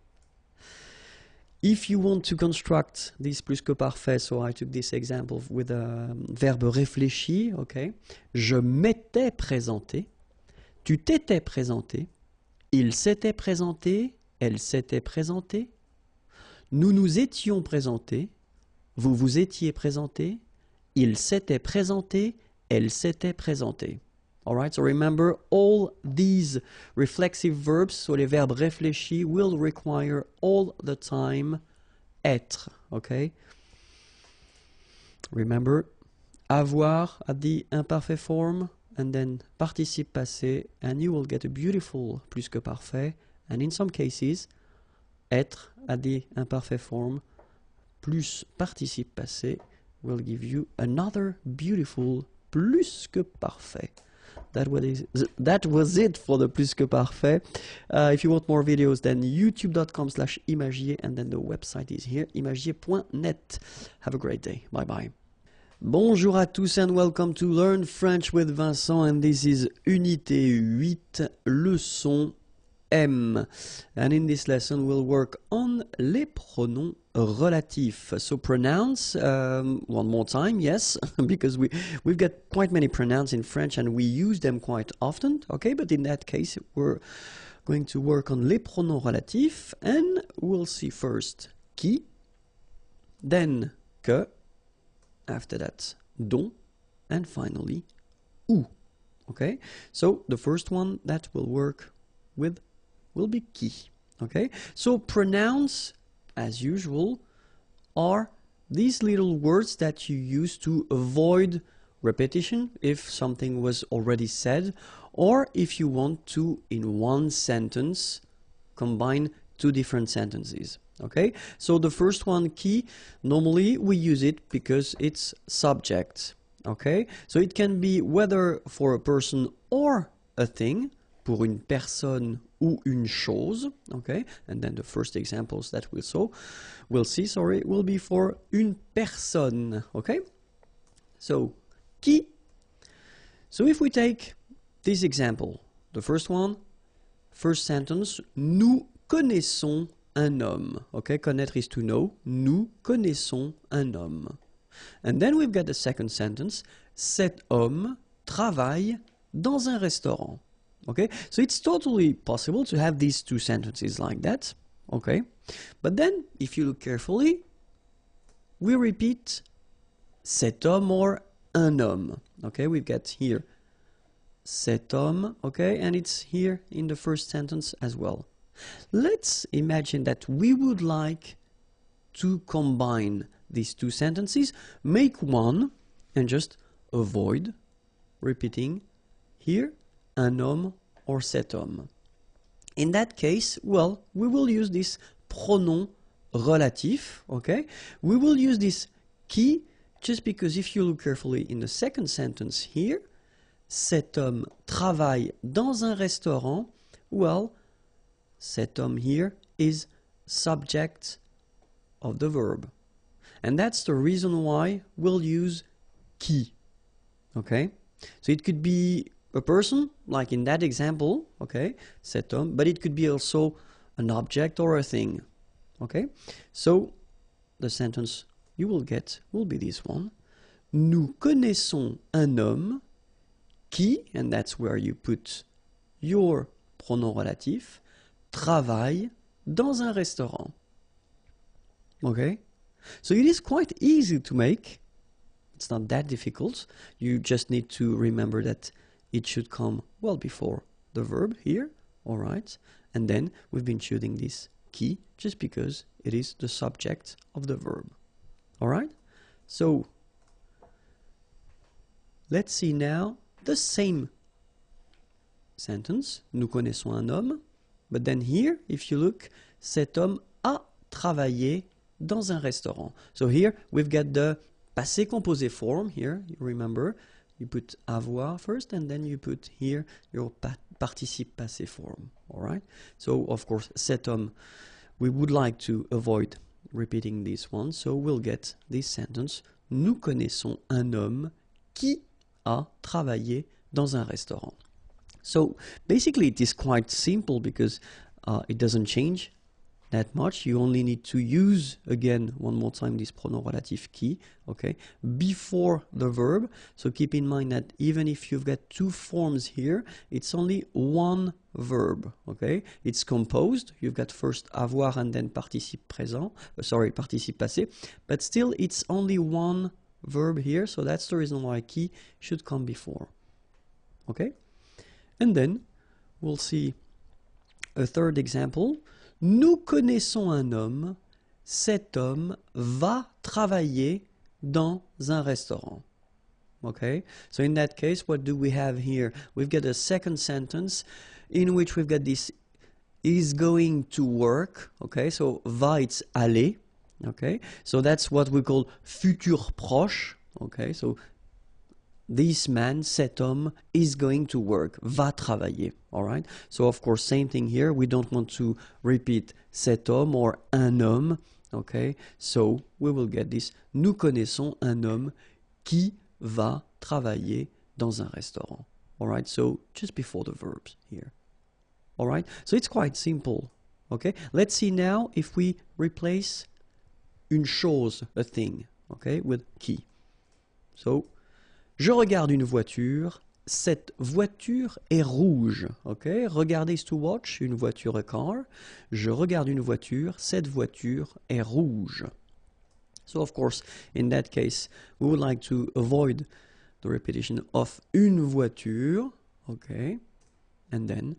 If you want to construct this plus que parfait, so I took this example with a verbe réfléchi, okay? Je m'étais présenté, tu t'étais présenté, il s'était présenté, elle s'était présentée, Nous nous étions présentés. Vous vous étiez présenté. Il s'était présenté. Elle s'était présentée. Alright, so remember all these reflexive verbs, so les verbes réfléchis, will require all the time être. Okay? Remember, avoir at the imperfect form, and then participe passé, and you will get a beautiful plus que parfait, and in some cases, être at the imperfect form plus participe passé will give you another beautiful plus que parfait. That was it for the plus que parfait. If you want more videos, then youtube.com/imagier, and then the website is here, imagier.net. Have a great day. Bye bye. Bonjour à tous and welcome to Learn French with Vincent, and this is Unité 8, leçon M. And in this lesson we'll work on les pronoms relatifs. So pronouns, one more time, yes, because we've got quite many pronouns in French and we use them quite often, okay, but in that case we're going to work on les pronoms relatifs, and we'll see first qui, then que, after that dont, and finally où. Okay, so the first one that will work with will be qui. Okay, so pronouns, as usual, are these little words that you use to avoid repetition if something was already said, or if you want to, in one sentence, combine two different sentences. Okay, so the first one, qui, normally we use it because it's subject. Okay, so it can be whether for a person or a thing, pour une personne ou une chose, okay, and then the first examples that we'll see, will be for une personne, okay. So qui. So if we take this example, the first one, first sentence, nous connaissons un homme, okay, connaître is to know, nous connaissons un homme. And then we've got the second sentence, cet homme travaille dans un restaurant. Okay, so it's totally possible to have these two sentences like that, okay, but then if you look carefully, we repeat cet homme or un homme. Okay, we've got here cet homme, okay, and it's here in the first sentence as well. Let's imagine that we would like to combine these two sentences, make one, and just avoid repeating here un homme or cet homme. In that case, well, we will use this pronom relatif, okay? We will use this qui just because if you look carefully in the second sentence here, cet homme travaille dans un restaurant, well, cet homme here is subject of the verb. And that's the reason why we'll use qui, okay? So it could be a person, like in that example, okay, cet homme, but it could be also an object or a thing, okay? So the sentence you will get will be this one. Nous connaissons un homme qui, and that's where you put your pronom relatif, travaille dans un restaurant. Okay? So it is quite easy to make. It's not that difficult. You just need to remember that it should come well before the verb here, all right? And then we've been choosing this qui just because it is the subject of the verb, all right? So let's see now the same sentence. Nous connaissons un homme. But then here, if you look, cet homme a travaillé dans un restaurant. So here we've got the passé composé form here, you remember. You put avoir first and then you put here your participe passé form, all right? So of course, cet homme, we would like to avoid repeating this one, so we'll get this sentence. Nous connaissons un homme qui a travaillé dans un restaurant. So basically it is quite simple because it doesn't change that much. You only need to use, again, one more time, this pronoun relative qui, okay, before the verb. So keep in mind that even if you've got two forms here, it's only one verb, okay? It's composed. You've got first avoir and then participe présent, participe passé, but still it's only one verb here, so that's the reason why qui should come before, okay? And then we'll see a third example. Nous connaissons un homme. Cet homme va travailler dans un restaurant. Okay, so in that case, what do we have here? We've got a second sentence in which we've got this is going to work. Okay, so va, it's aller. Okay, so that's what we call futur proche. Okay, so this man, cet homme, is going to work, va travailler, all right? So, of course, same thing here. We don't want to repeat cet homme or un homme, okay? So, we will get this. Nous connaissons un homme qui va travailler dans un restaurant, all right? So, just before the verbs here, all right? So, it's quite simple, okay? Let's see now if we replace une chose, a thing, okay, with qui. So, je regarde une voiture, cette voiture est rouge. Okay? Regarder is to watch, une voiture, a car. Je regarde une voiture, cette voiture est rouge. So of course, in that case, we would like to avoid the repetition of une voiture. Okay? And then,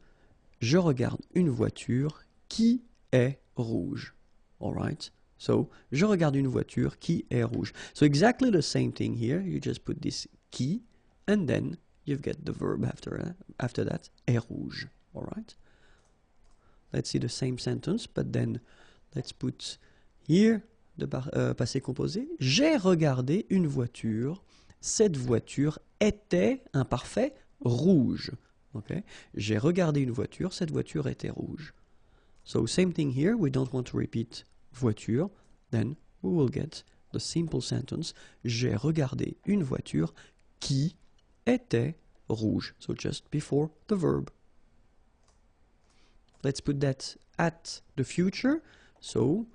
je regarde une voiture qui est rouge. All right? So, je regarde une voiture qui est rouge. So exactly the same thing here. You just put this qui, and then you get the verb after that, est rouge. All right? Let's see the same sentence, but then let's put here the passé composé. J'ai regardé une voiture. Cette voiture était, imparfait, rouge. Okay? J'ai regardé une voiture. Cette voiture était rouge. So same thing here. We don't want to repeat voiture. Then we will get the simple sentence. J'ai regardé une voiture qui était rouge. So just before the verb. Let's put that at the future. So,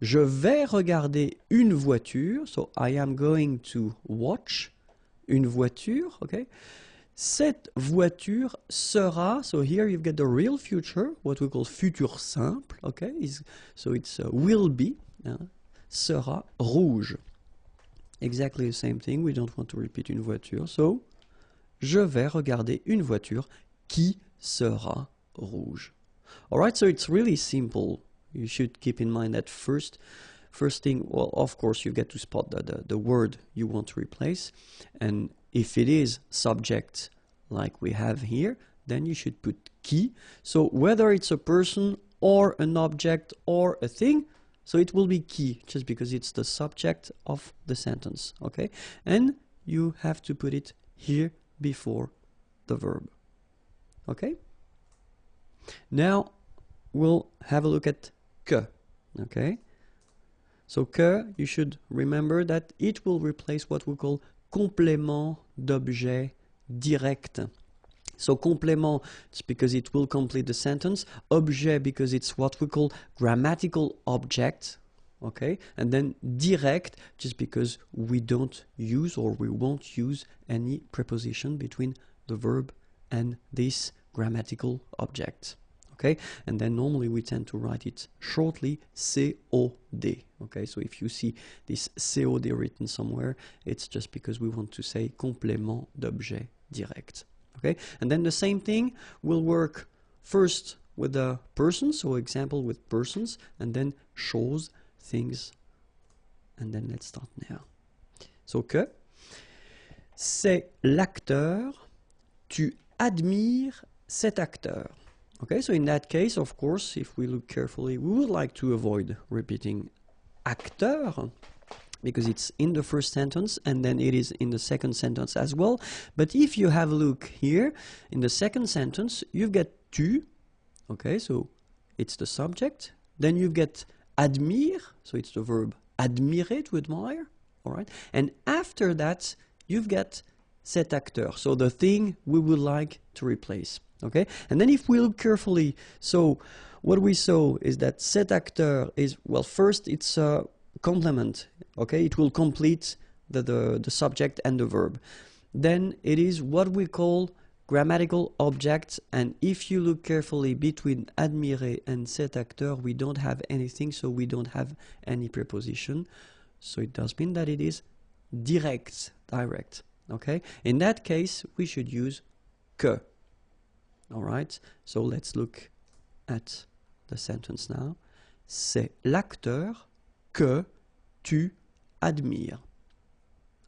je vais regarder une voiture. So, I am going to watch une voiture. Okay. Cette voiture sera. So here you've got the real future, what we call futur simple. Okay. So it's will be. Sera rouge. Exactly the same thing. We don't want to repeat une voiture. So, je vais regarder une voiture qui sera rouge. Alright, so it's really simple. You should keep in mind that first thing, well, of course, you get to spot the word you want to replace. And if it is subject like we have here, then you should put qui. So whether it's a person or an object or a thing, so it will be qui, just because it's the subject of the sentence, okay? And you have to put it here before the verb, okay? Now, we'll have a look at que, okay? So que, you should remember that it will replace what we call complément d'objet direct. So complément, it's because it will complete the sentence. Objet, because it's what we call grammatical object. Okay? And then direct, just because we don't use or we won't use any preposition between the verb and this grammatical object. Okay? And then normally we tend to write it shortly, COD. Okay? So if you see this COD written somewhere, it's just because we want to say complément d'objet direct. Okay, and then the same thing will work first with the persons, so example with persons, and then choses, things, and then let's start now. So que, c'est l'acteur, tu admires cet acteur. Okay, so in that case, of course, if we look carefully, we would like to avoid repeating acteur, because it's in the first sentence and then it is in the second sentence as well. But if you have a look here, in the second sentence, you've got tu, okay, so it's the subject. Then you've got admire, so it's the verb admirer, to admire, all right. And after that, you've got cet acteur. So the thing we would like to replace. Okay? And then if we look carefully, so what we saw is that cet acteur is, well, first it's a complement. Okay? It will complete the subject and the verb. Then it is what we call grammatical objects, and if you look carefully between admirer and cet acteur, we don't have anything, so we don't have any preposition. So it does mean that it is direct. Okay? In that case, we should use que. Alright? So let's look at the sentence now. C'est l'acteur que tu admires.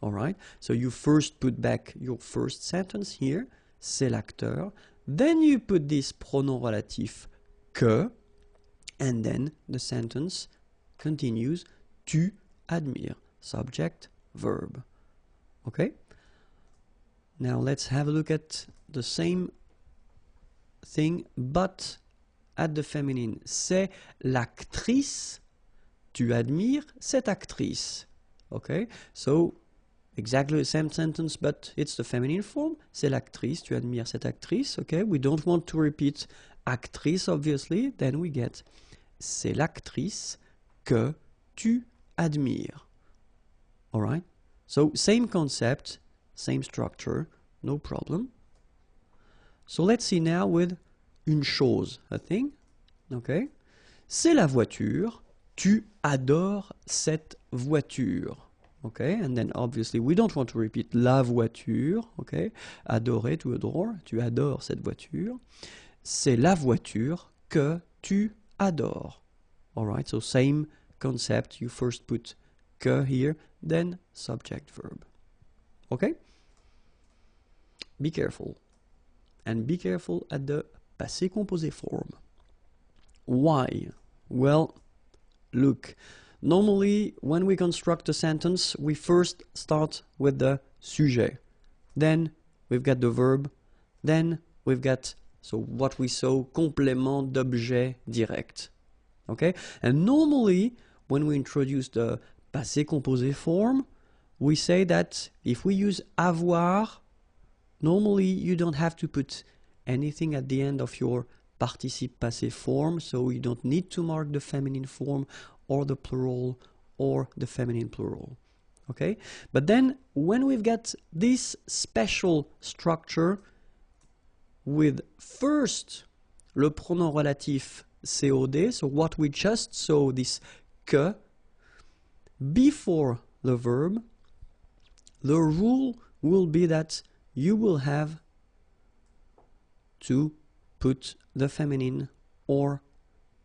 Alright? So you first put back your first sentence here. C'est l'acteur. Then you put this pronom relatif que, and then the sentence continues. Tu admires. Subject, verb. Okay? Now let's have a look at the same thing, but at the feminine. C'est l'actrice. Tu admires cette actrice. Okay? So exactly the same sentence, but it's the feminine form. C'est l'actrice. Tu admires cette actrice. Okay? We don't want to repeat actrice, obviously. Then we get c'est l'actrice que tu admires. Alright? So same concept, same structure, no problem. So let's see now with une chose, a thing. Okay? C'est la voiture. Tu adores cette voiture. Okay? And then obviously we don't want to repeat la voiture. Okay? Adorer, to adore. Tu adores cette voiture. C'est la voiture que tu adores. Alright? So same concept. You first put que here, then subject verb. Okay? Be careful. And be careful at the passé composé form. Why? Well, look, normally when we construct a sentence, we first start with the sujet. Then we've got the verb. Then we've got, so what we saw, complément d'objet direct. Okay? And normally, when we introduce the passé composé form, we say that if we use avoir, normally you don't have to put anything at the end of your participe passé form, so you don't need to mark the feminine form or the plural or the feminine plural. Okay? But then when we've got this special structure with first le pronom relatif COD, so what we just saw, this que, before the verb, the rule will be that you will have to put the feminine or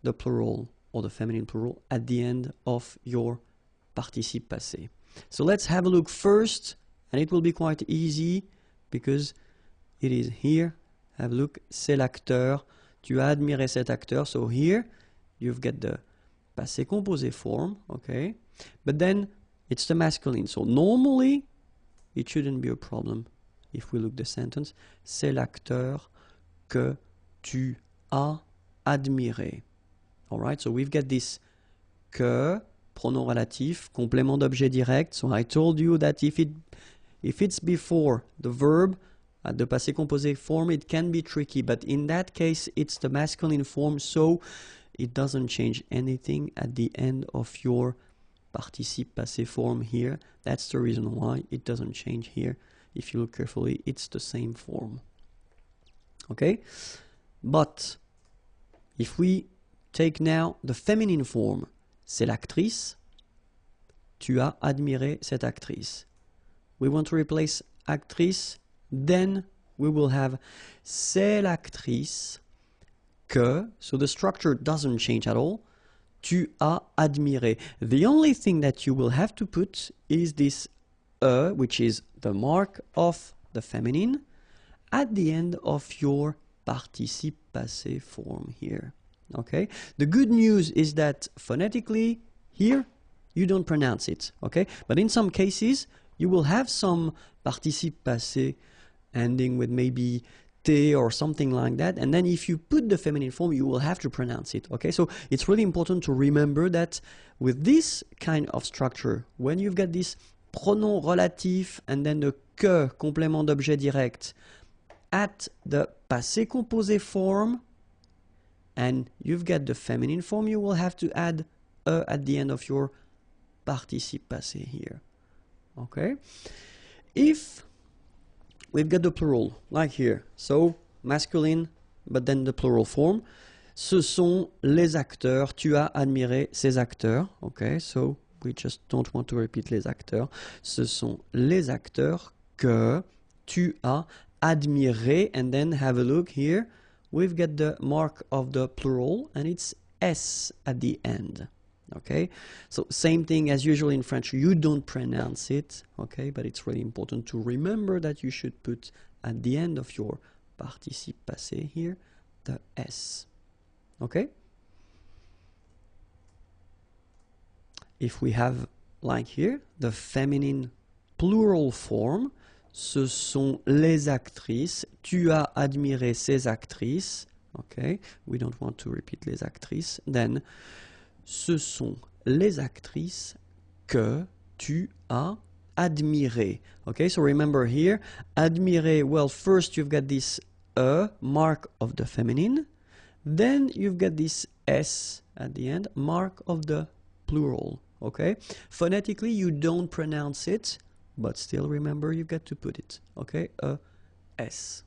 the plural or the feminine plural at the end of your participe passé. So let's have a look first, and it will be quite easy because it is here. Have a look, c'est l'acteur. Tu as admiré cet acteur. So here you've got the passé composé form, okay? But then it's the masculine. So normally it shouldn't be a problem if we look the sentence. C'est l'acteur que tu as admiré. Alright, so we've got this que, pronom relatif, complément d'objet direct. So I told you that if it's before the verb, at the passé composé form, it can be tricky, but in that case it's the masculine form, so it doesn't change anything at the end of your participe passé form here. That's the reason why it doesn't change here. If you look carefully, it's the same form. Okay? But if we take now the feminine form, c'est l'actrice. Tu as admiré cette actrice. We want to replace actrice, then we will have c'est l'actrice que, so the structure doesn't change at all. Tu as admiré. The only thing that you will have to put is this which is the mark of the feminine, at the end of your participe passé form here. Okay? The good news is that phonetically here you don't pronounce it. Okay? But in some cases you will have some participe passé ending with maybe T or something like that, and then if you put the feminine form you will have to pronounce it. Okay? So it's really important to remember that with this kind of structure, when you've got this pronom relatif and then the que, complément d'objet direct, at the passé composé form, and you've got the feminine form, you will have to add a at the end of your participe passé here. Okay? If we've got the plural, like here, so masculine, but then the plural form, ce sont les acteurs, tu as admiré ces acteurs. Okay, so we just don't want to repeat les acteurs. Ce sont les acteurs que tu as admiré, and then have a look here. We've got the mark of the plural, and it's S at the end. Okay, so same thing as usual in French, you don't pronounce it, okay, but it's really important to remember that you should put at the end of your participe passé here the S. Okay? If we have, like here, the feminine plural form, ce sont les actrices, tu as admiré ces actrices, okay, we don't want to repeat les actrices, then ce sont les actrices que tu as admiré. Okay, so remember here, admiré, well, first you've got this mark of the feminine, then you've got this S at the end, mark of the plural. Okay, phonetically you don't pronounce it, but still remember you've got to put it. Okay, a S.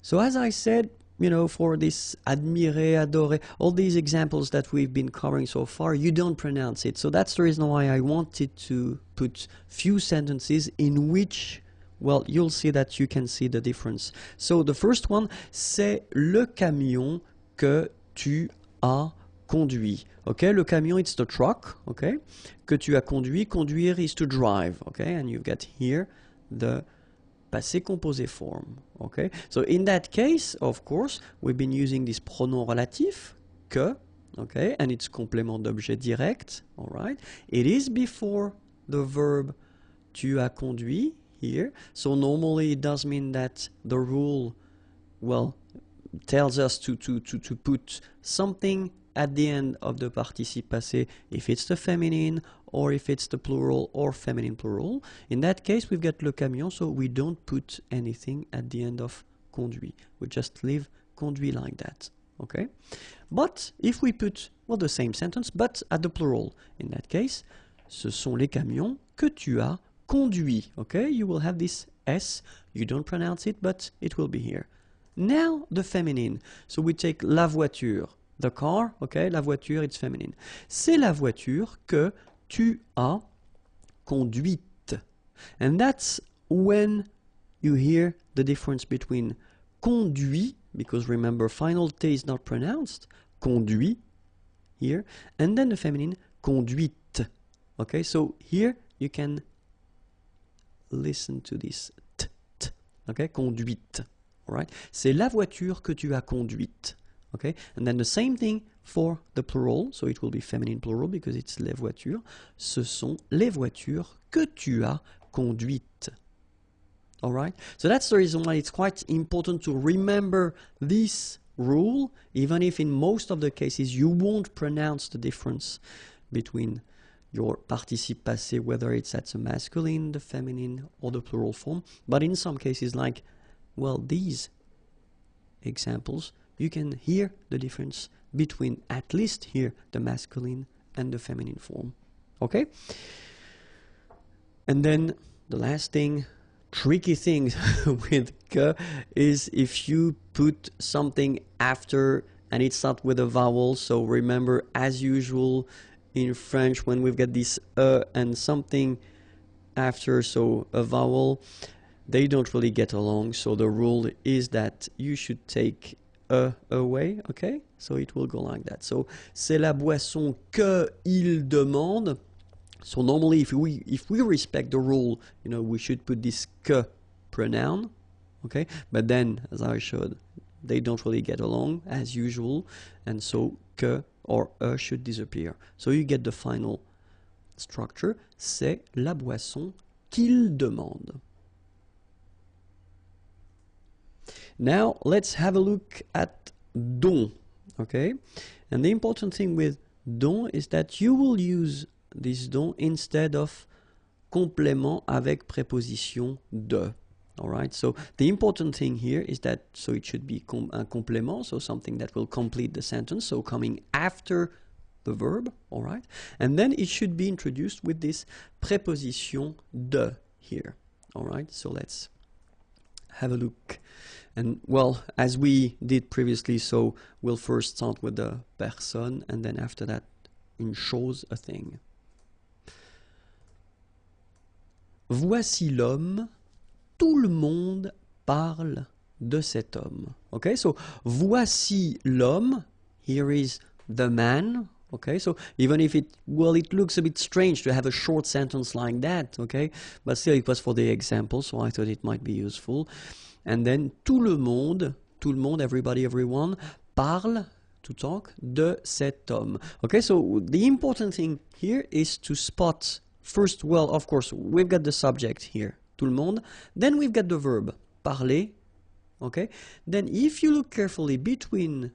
So as I said, you know, for this admirer, adorer, all these examples that we've been covering so far, you don't pronounce it. So that's the reason why I wanted to put few sentences in which, well, you'll see that you can see the difference. So the first one, c'est le camion que tu as conduit. Okay, le camion, it's the truck, okay? Que tu as conduit, conduire is to drive, okay? And you've got here the passé composé form, okay? So in that case, of course, we've been using this pronom relatif, que, okay? And it's complément d'objet direct, all right? It is before the verb tu as conduit here. So normally it does mean that the rule, well, tells us to put something at the end of the participe passé if it's the feminine or if it's the plural or feminine plural. In that case, we've got le camion, so we don't put anything at the end of conduit. We just leave conduit like that, okay? But if we put, well, the same sentence, but at the plural, in that case, ce sont les camions que tu as conduits, okay? You will have this S, you don't pronounce it, but it will be here. Now, the feminine. So we take la voiture, the car, okay? La voiture, it's feminine. C'est la voiture que tu as conduite. And that's when you hear the difference between conduit, because remember, final T is not pronounced, conduit, here, and then the feminine, conduite. Okay, so here you can listen to this t, okay, conduite. All right, c'est la voiture que tu as conduite. Okay, and then the same thing for the plural, so it will be feminine plural because it's les voitures. Ce sont les voitures que tu as conduites. All right, so that's the reason why it's quite important to remember this rule, even if in most of the cases you won't pronounce the difference between your participe passé, whether it's at the masculine, the feminine, or the plural form. But in some cases, like, well, these examples, you can hear the difference between at least here the masculine and the feminine form. Okay? And then the last thing, tricky thing with que is if you put something after and it's not with a vowel. So remember, as usual in French, when we've got this and something after, so a vowel, they don't really get along. So the rule is that you should take away, okay? So it will go like that. So c'est la boisson que il demande. So normally if we respect the rule, you know, we should put this que pronoun, okay? But then, as I showed, they don't really get along as usual, and so que or should disappear. So you get the final structure, c'est la boisson qu'il demande. Now let's have a look at dont, okay? And the important thing with dont is that you will use instead of complément avec préposition de. Alright, so the important thing here is that, so it should be un complément, so something that will complete the sentence, so coming after the verb, alright, and then it should be introduced with this préposition de here, alright, so let's have a look. And well, as we did previously, so we'll first start with the personne, and then after that, une chose, a thing. Voici l'homme, tout le monde parle de cet homme. Okay, so voici l'homme, here is the man. Okay, so even if it looks a bit strange to have a short sentence like that, okay, but still it was for the example, so I thought it might be useful. And then tout le monde, everybody, everyone, parle, to talk, de cet homme. Okay, so the important thing here is to spot first, well, of course, we've got the subject here, tout le monde, then we've got the verb, parler, okay, then if you look carefully between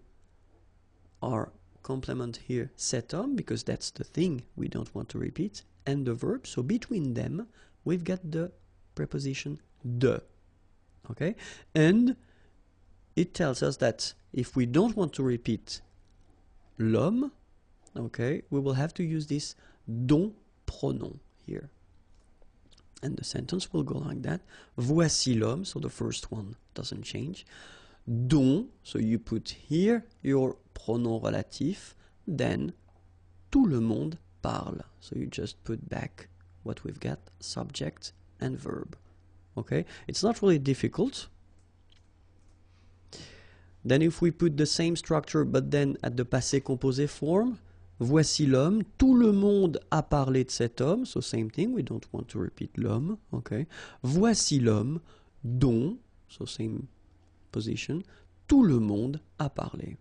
our complement here, cet homme, because that's the thing we don't want to repeat, and the verb, so between them, we've got the preposition de. Okay, and it tells us that if we don't want to repeat l'homme, okay, we will have to use this dont pronom here. And the sentence will go like that. Voici l'homme, so the first one doesn't change. Dont, so you put here your pronom relatif, then tout le monde parle. So you just put back what we've got, subject and verb. Okay, it's not really difficult. Then if we put the same structure but then at the passé composé form, voici l'homme, tout le monde a parlé de cet homme, so same thing, we don't want to repeat l'homme, okay. Voici l'homme dont, so same position, tout le monde a parlé.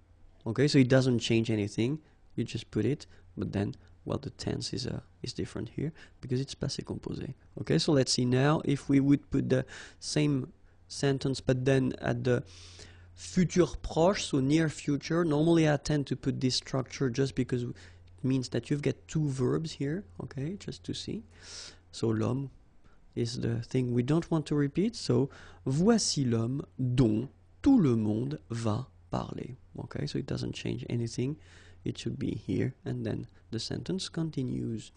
Okay, so it doesn't change anything, you just put it, but then, well, the tense is different here because it's passé composé. Okay, so let's see now if we would put the same sentence but then at the futur proche, so near future. Normally I tend to put this structure just because it means that you've got two verbs here, okay, just to see. So l'homme is the thing we don't want to repeat, so voici l'homme dont tout le monde va parler. Okay, so it doesn't change anything. It should be here, and then the sentence continues.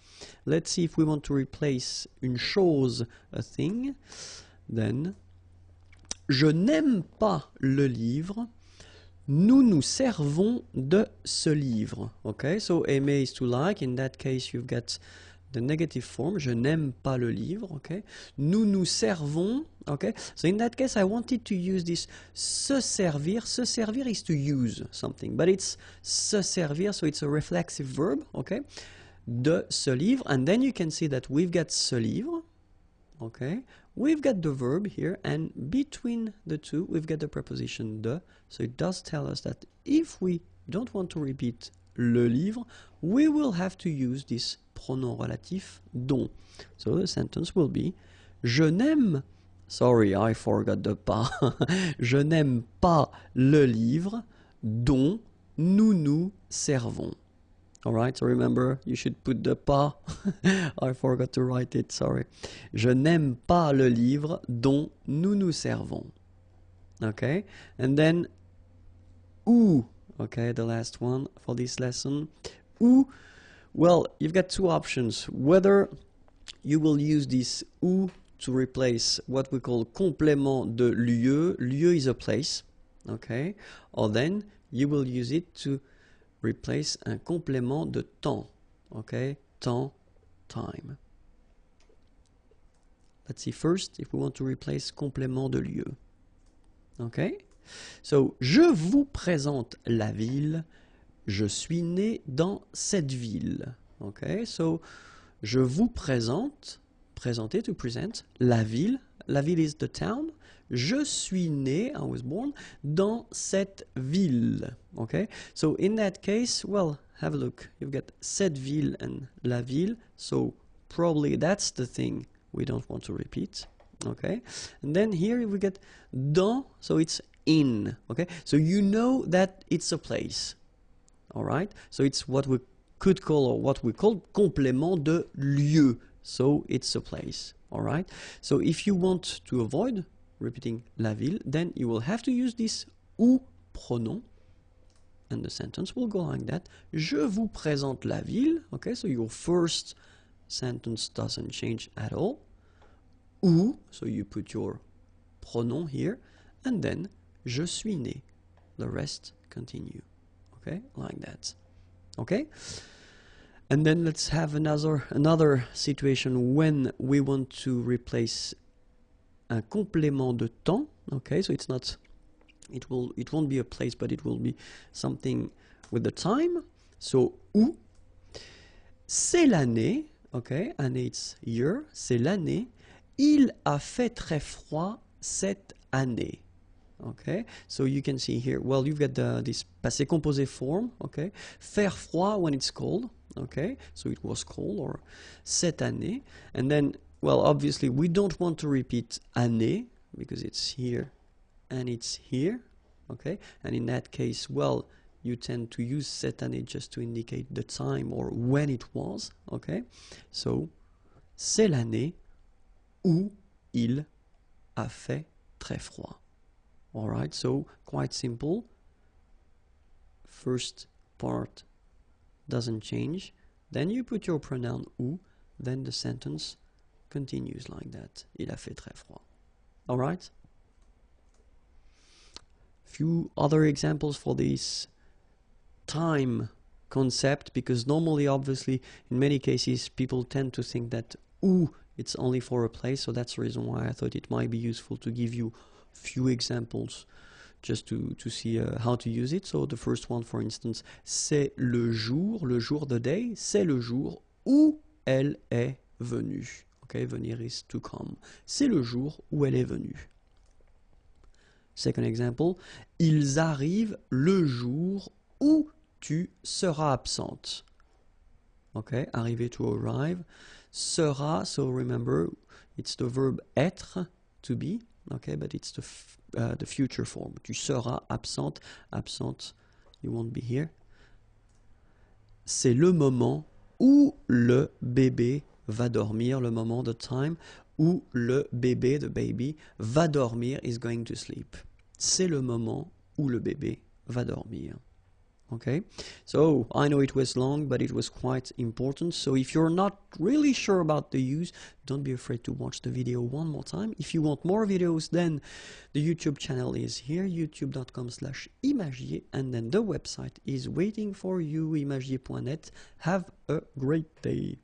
Let's see if we want to replace une chose, a thing. Then, je n'aime pas le livre. Nous nous servons de ce livre. Okay, so aimer is to like. In that case, you've got the negative form. Je n'aime pas le livre. Okay, nous nous servons. Okay, so in that case, I wanted to use this se servir. Se servir is to use something, but it's se servir, so it's a reflexive verb. Okay, de ce livre, and then you can see that we've got ce livre. Okay, we've got the verb here, and between the two, we've got the preposition de. So it does tell us that if we don't want to repeat le livre, we will have to use this pronom relatif dont. So the sentence will be je n'aime. Sorry, I forgot the pas. Je n'aime pas le livre dont nous nous servons. Alright, so remember, you should put the pas. I forgot to write it, sorry. Je n'aime pas le livre dont nous nous servons. Okay, and then où. Okay, the last one for this lesson. Où, well, you've got two options. Whether you will use this où to replace what we call complément de lieu. Lieu is a place, okay? Or then you will use it to replace un complément de temps, okay? Temps, time. Let's see first if we want to replace complément de lieu. Okay? So, je vous présente la ville. Je suis né dans cette ville. Okay? So, je vous présente. Présenter, to present, la ville. La ville is the town. Je suis né, I was born, dans cette ville. Okay? So in that case, well, have a look. You've got cette ville and la ville. So probably that's the thing we don't want to repeat. Okay? And then here we get dans, so it's in. Okay? So you know that it's a place. Alright? So it's what we could call, or what we call complément de lieu. So it's a place, all right? So if you want to avoid repeating la ville, then you will have to use this ou pronom, and the sentence will go like that. Je vous présente la ville, okay? So your first sentence doesn't change at all. Ou, so you put your pronom here, and then je suis né. The rest continue, okay? Like that, okay? And then let's have another situation when we want to replace un complément de temps, okay? So it's not, it won't be a place, but it will be something with the time. So où, c'est l'année, okay? Année, it's year, c'est l'année. Il a fait très froid cette année. Okay, so you can see here, well, you've got this passé composé form, okay, faire froid when it's cold, okay, so it was cold, or cette année, and then, well, obviously we don't want to repeat année, because it's here and it's here, okay, and in that case, well, you tend to use cette année just to indicate the time or when it was, okay, so c'est l'année où il a fait très froid. All right, so quite simple. First part doesn't change. Then you put your pronoun où. Then the sentence continues like that. Il a fait très froid. All right. Few other examples for this time concept, because normally, obviously, in many cases, people tend to think that où it's only for a place. So that's the reason why I thought it might be useful to give you few examples just to see how to use it. So the first one, for instance, c'est le jour the day, c'est le jour où elle est venue. Okay, venir is to come. C'est le jour où elle est venue. Second example, ils arrivent le jour où tu seras absente. Okay, arriver, to arrive. Sera, so remember, it's the verb être, to be. Okay, but it's the future form. Tu seras absente. Absente, you won't be here. C'est le moment où le bébé va dormir. Le moment, the time, où le bébé, the baby, va dormir, is going to sleep. C'est le moment où le bébé va dormir. Okay, so I know it was long, but it was quite important. So if you're not really sure about the use, don't be afraid to watch the video one more time. If you want more videos, then the YouTube channel is here, youtube.com/imagier, and then the website is waiting for you, imagier.net. Have a great day.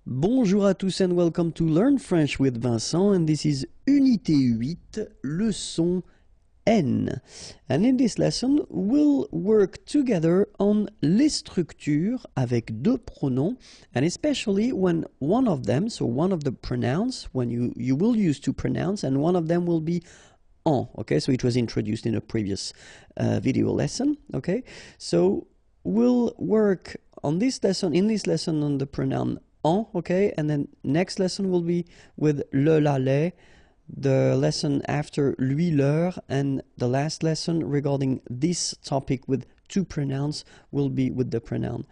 Bonjour à tous and welcome to Learn French with Vincent, and this is Unité 8, leçon N. And in this lesson, we'll work together on les structures avec deux pronoms, and especially when one of them, so one of the pronouns, when you will use two pronouns, and one of them will be en. Okay, so it was introduced in a previous video lesson. Okay, so we'll work on this lesson, on the pronoun en. Okay, and then next lesson will be with le, la, les. The lesson after lui, leur, and the last lesson regarding this topic with two pronouns will be with the pronoun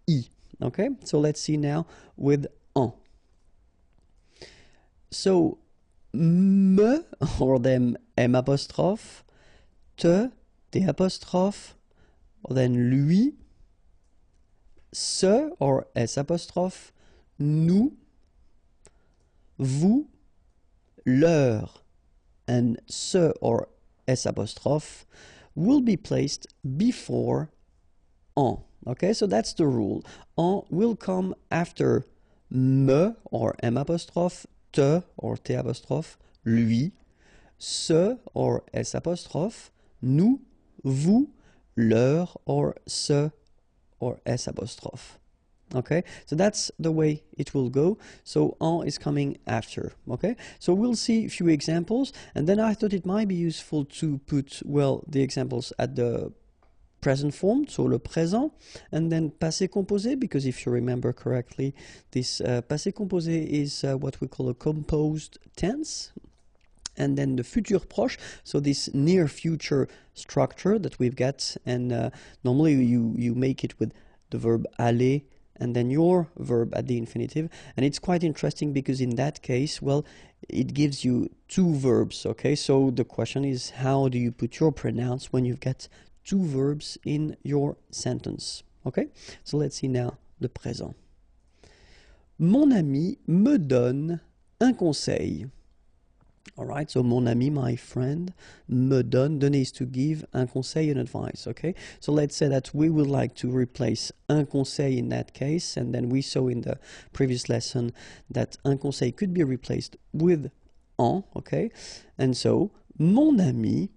I. Okay, so let's see now with en. So me, or then M apostrophe, te, T apostrophe, or then lui, ce, or S apostrophe, nous, vous, leur, and ce, or S apostrophe, will be placed before en. Okay, so that's the rule. En will come after me, or M apostrophe, te, or T apostrophe, lui, ce, or S apostrophe, nous, vous, leur, or ce, or S apostrophe. Okay, so that's the way it will go. So en is coming after. Okay, so we'll see a few examples, and then I thought it might be useful to put, well, the examples at the present form, so le présent, and then passé composé, because if you remember correctly, this passé composé is what we call a composed tense. And then the futur proche, so this near future structure that we've got, and normally you make it with the verb aller, and then your verb at the infinitive. And it's quite interesting because in that case, well, it gives you two verbs, okay? So the question is, how do you put your pronouns when you've got two verbs in your sentence, okay? So let's see now the présent. Mon ami me donne un conseil. All right, so mon ami, my friend, me donne, donner is to give, un conseil, an advice, okay? So let's say that we would like to replace un conseil in that case, and then we saw in the previous lesson that un conseil could be replaced with en, okay? And so, mon ami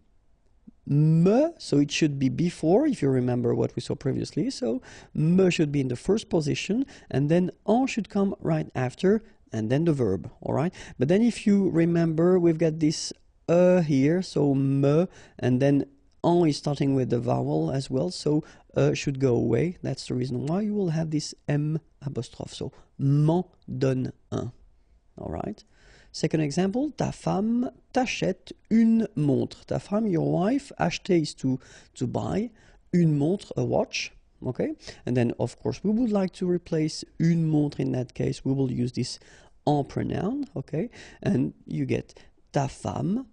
me, so it should be before, if you remember what we saw previously, so me should be in the first position, and then en should come right after, and then the verb, all right? But then if you remember, we've got this here, so me, and then en is starting with the vowel as well, so should go away. That's the reason why you will have this M apostrophe, so m'en donne un, all right? Second example, ta femme t'achète une montre. Ta femme, your wife, acheter is to buy, une montre, a watch, okay? And then, of course, we would like to replace une montre in that case. We will use this en pronoun, okay? And you get ta femme.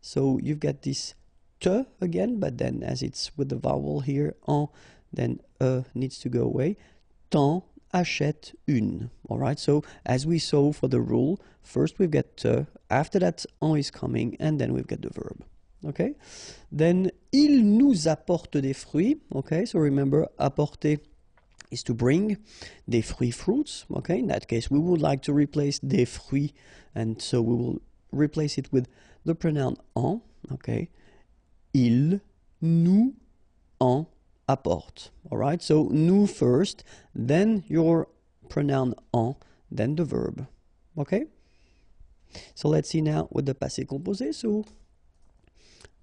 So you've got this te again, but then as it's with the vowel here, en, then needs to go away. T'en achète une, all right? So as we saw for the rule, first we've got te, after that en is coming, and then we've got the verb. Okay, then il nous apporte des fruits. Okay, so remember, apporter is to bring, des fruits, fruits. Okay, in that case, we would like to replace des fruits, and so we will replace it with the pronoun en. Okay, il nous en apporte. All right, so nous first, then your pronoun en, then the verb. Okay, so let's see now with the passé composé. So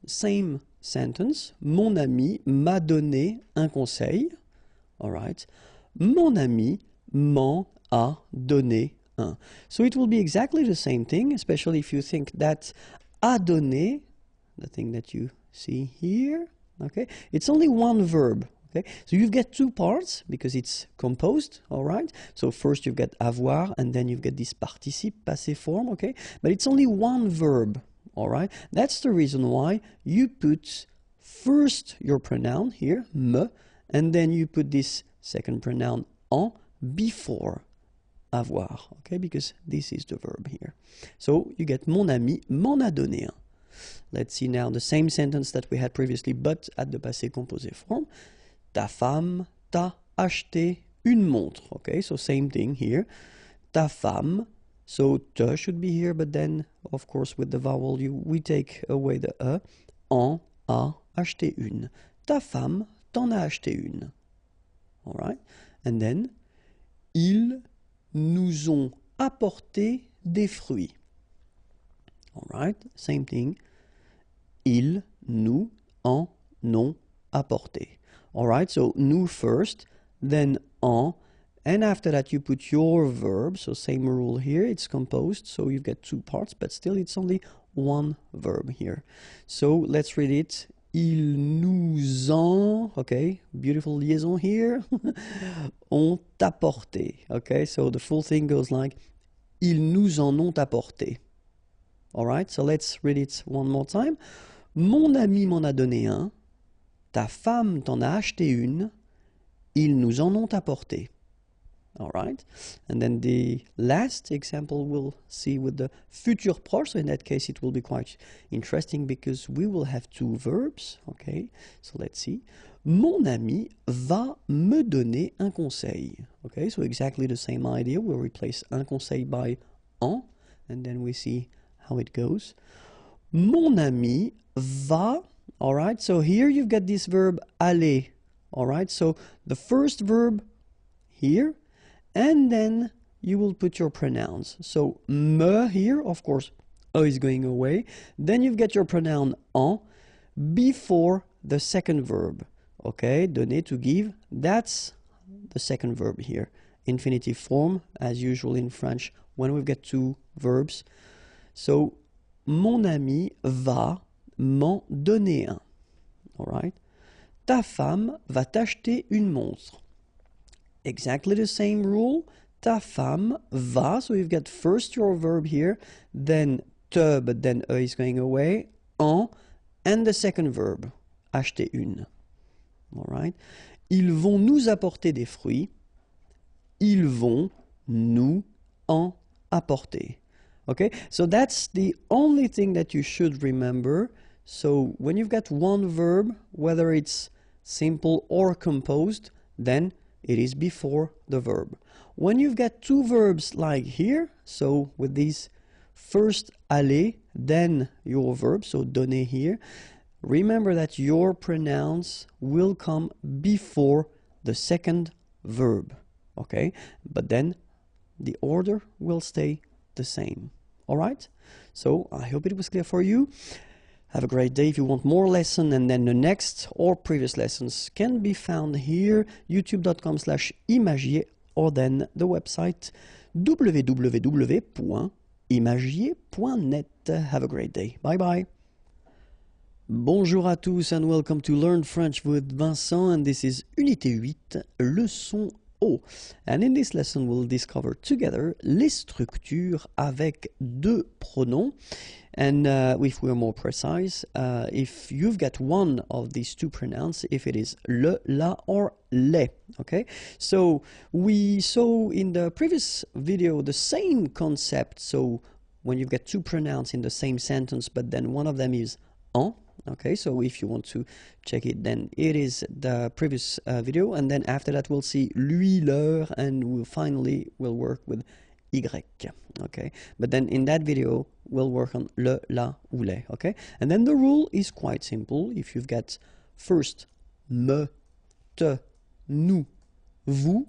same sentence. Mon ami m'a donné un conseil. All right. Mon ami m'en a donné un. So it will be exactly the same thing, especially if you think that a donné, the thing that you see here, okay, it's only one verb. Okay, so you've got two parts because it's composed, all right? So first you've got avoir, and then you've got this participe, passé form, okay? But it's only one verb, all right? That's the reason why you put first your pronoun here, me, and then you put this second pronoun en before avoir, okay? Because this is the verb here. So you get mon ami m'en a donné un. Let's see now the same sentence that we had previously, but at the passé composé form. Ta femme t'a acheté une montre. Okay, so same thing here. Ta femme, so te should be here, but then, of course, with the vowel, we take away the e. En a acheté une. Ta femme t'en a acheté une. All right, and then, ils nous ont apporté des fruits. All right, same thing. Ils nous en ont apporté. All right, so nous first, then en, and after that you put your verb, so same rule here, it's composed, so you've got two parts, but still it's only one verb here. So let's read it. Ils nous ont, okay, beautiful liaison here, ont apporté, okay, so the full thing goes like, ils nous en ont apporté. All right, so let's read it one more time. Mon ami m'en a donné un. Ta femme t'en a acheté une, ils nous en ont apporté. All right, and then the last example we'll see with the futur proche. So in that case, it will be quite interesting because we will have two verbs. Okay, so let's see. Mon ami va me donner un conseil. Okay, so exactly the same idea. We'll replace un conseil by en, and then we see how it goes. Mon ami va. All right, so here you've got this verb aller. All right, so the first verb here, and then you will put your pronouns. So me here, of course, is going away. Then you've got your pronoun en before the second verb. Okay, donner, to give, that's the second verb here. Infinitive form, as usual in French, when we've got two verbs. So, mon ami va m'en donner un. All right. Ta femme va t'acheter une montre. exactly the same rule. Ta femme va, so you've got first your verb here, then te, but then e is going away, en, and the second verb, acheter une. All right. Ils vont nous apporter des fruits. Ils vont nous en apporter. Okay, so that's the only thing that you should remember. So when you've got one verb, whether it's simple or composed, then it is before the verb. When you've got two verbs like here, so with these first aller, then your verb, so donner here, remember that your pronouns will come before the second verb, okay? But then the order will stay the same. All right? So I hope it was clear for you. Have a great day. If you want more lesson, and then the next or previous lessons can be found here, youtube.com/imagier, or then the website www.imagier.net. Have a great day. Bye bye. Bonjour à tous and welcome to Learn French with Vincent, and this is Unité 8, leçon O. And in this lesson we'll discover together les structures avec deux pronoms. And if we're more precise, if you've got one of these two pronouns, if it is le, la, or les, okay? So we saw in the previous video the same concept, so when you've got two pronouns in the same sentence, but then one of them is en, okay? So if you want to check it, then it is the previous video, and then after that we'll see lui, leur, and we'll work with y, okay? But then in that video, we'll work on le, la, ou les, okay? And then the rule is quite simple. If you've got first me, te, nous, vous,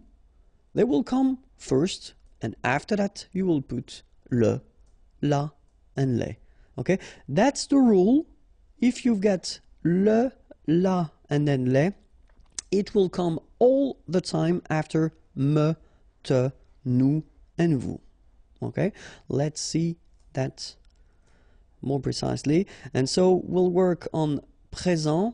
they will come first, and after that you will put le, la, and les, okay? That's the rule. If you've got le, la, and then les, it will come all the time after me, te, nous, and vous. Okay, let's see that more precisely. And so we'll work on présent,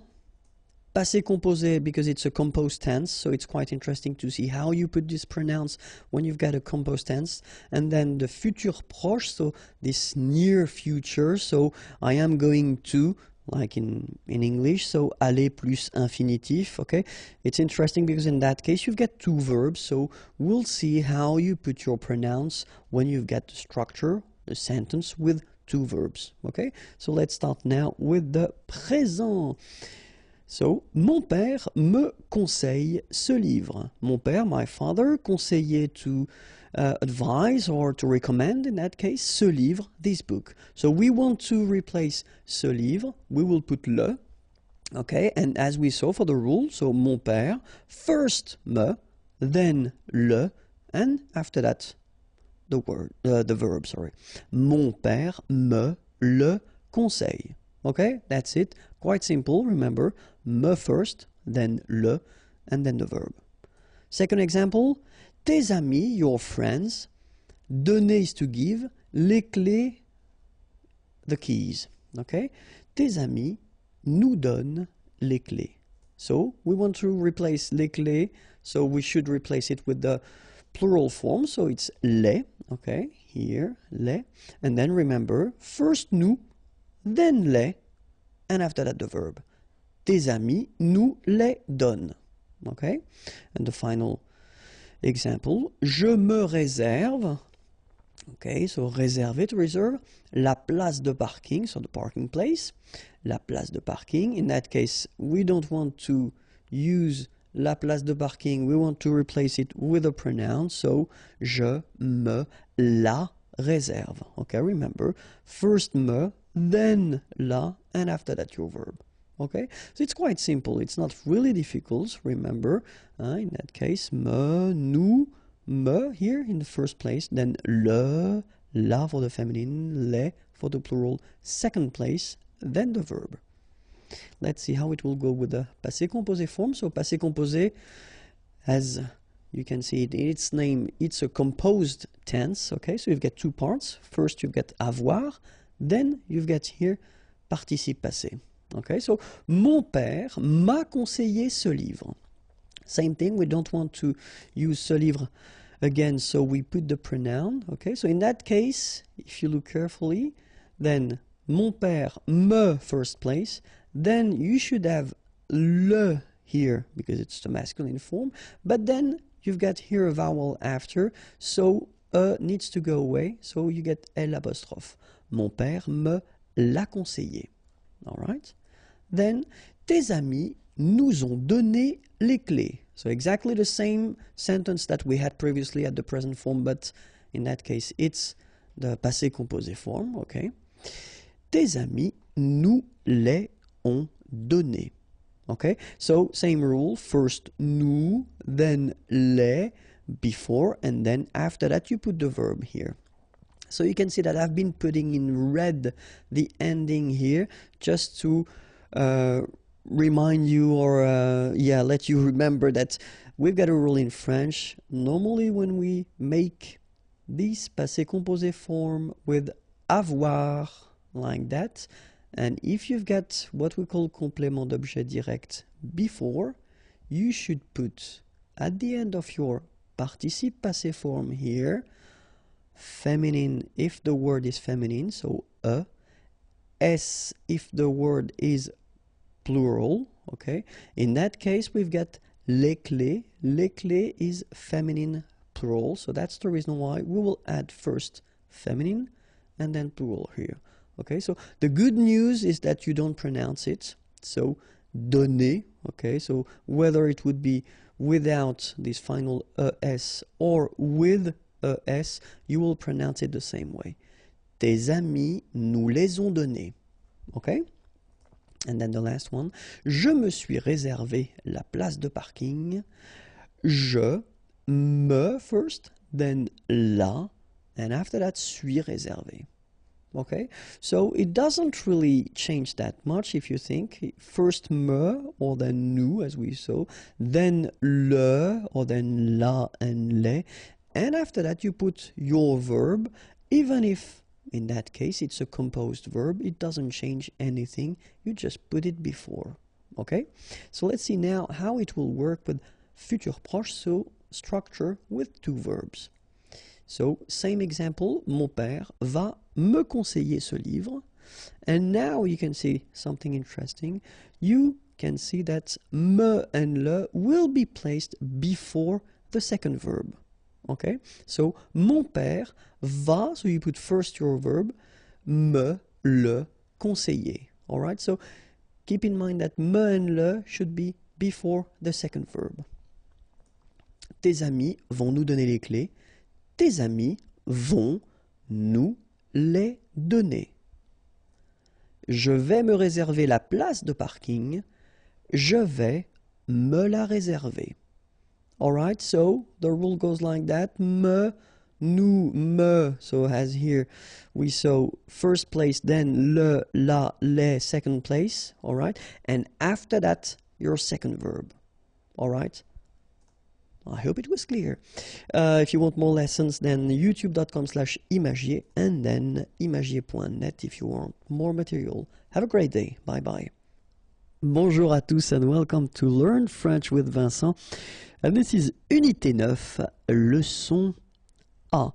passé composé, because it's a composed tense, so it's quite interesting to see how you put this pronouns when you've got a composed tense. And then the futur proche, so this near future, so I am going to, like in English, so aller plus infinitif, okay? It's interesting because in that case you've got two verbs, so we'll see how you put your pronouns when you've got the structure, the sentence with two verbs, okay? So let's start now with the présent. So, mon père me conseille ce livre. Mon père, my father, conseillait to advise or to recommend, in that case, ce livre, this book. So we want to replace ce livre. We will put le, okay? And as we saw for the rule, so mon père, first me, then le, and after that, the verb, sorry. Mon père me le conseille. Okay, that's it. Quite simple, remember. Me first, then le, and then the verb. Second example, tes amis, your friends, donner is to give, les clés, the keys. Okay, tes amis nous donnent les clés. So we want to replace les clés, so we should replace it with the plural form, so it's les, okay, here, les, and then remember, first nous, then les, and after that the verb. Tes amis nous les donnent. Okay? And the final example, je me réserve, okay, so réserver, to reserve, la place de parking, so the parking place, la place de parking. In that case, we don't want to use la place de parking, we want to replace it with a pronoun, so je me la réserve. Okay, remember, first me, then la, and after that your verb. Okay, so it's quite simple, it's not really difficult, remember, in that case, me, nous, me here in the first place, then le, la for the feminine, les for the plural, second place, then the verb. Let's see how it will go with the passé composé form. So passé composé, as you can see it in its name, it's a composed tense, okay, so you've got two parts. First you've got avoir, then you've got here participe passé. Okay, so mon père m'a conseillé ce livre. Same thing, we don't want to use ce livre again, so we put the pronoun. Okay, so in that case, if you look carefully, then mon père me first place, then you should have le here because it's the masculine form, but then you've got here a vowel after, so needs to go away, so you get L apostrophe. Mon père me l'a conseillé. Alright? Then, tes amis nous ont donné les clés. So exactly the same sentence that we had previously at the present form, but in that case it's the passé composé form, okay? Tes amis nous les ont donné. Okay, so same rule, first nous, then les, before, and then after that you put the verb here. So you can see that I've been putting in red the ending here just to remind you or let you remember that we've got a rule in French. Normally when we make this passé composé form with avoir like that, and if you've got what we call complément d'objet direct before, you should put at the end of your participe passé form here, feminine if the word is feminine, so s if the word is plural, okay? In that case, we've got les clés. Les clés is feminine plural, so that's the reason why we will add first feminine and then plural here. Okay, so the good news is that you don't pronounce it. So, donner, okay, so whether it would be without this final ES or with ES, you will pronounce it the same way. Tes amis nous les ont donnés. Okay? And then the last one. Je me suis réservé la place de parking. Je, me first, then la, and after that, suis réservé. Okay, so it doesn't really change that much if you think. First me or then nous as we saw, then le or then la and les, and after that you put your verb, even if in that case it's a composed verb, it doesn't change anything, you just put it before. Okay, so let's see now how it will work with futur proche, so structure with two verbs. So, same example, mon père va me conseiller ce livre. And now you can see something interesting. You can see that me and le will be placed before the second verb. Okay? So, mon père va, so you put first your verb, me, le, conseiller. Alright? So, keep in mind that me and le should be before the second verb. Tes amis vont nous donner les clés. Tes amis vont nous les donner. Je vais me réserver la place de parking. Je vais me la réserver. Alright, so the rule goes like that. Me, nous, me. So as here we saw first place, then le, la, les, second place. Alright, and after that your second verb. Alright. I hope it was clear. If you want more lessons, then youtube.com/imagier and then imagier.net if you want more material. Have a great day. Bye bye. Bonjour à tous and welcome to Learn French with Vincent. And this is Unité 9, leçon A.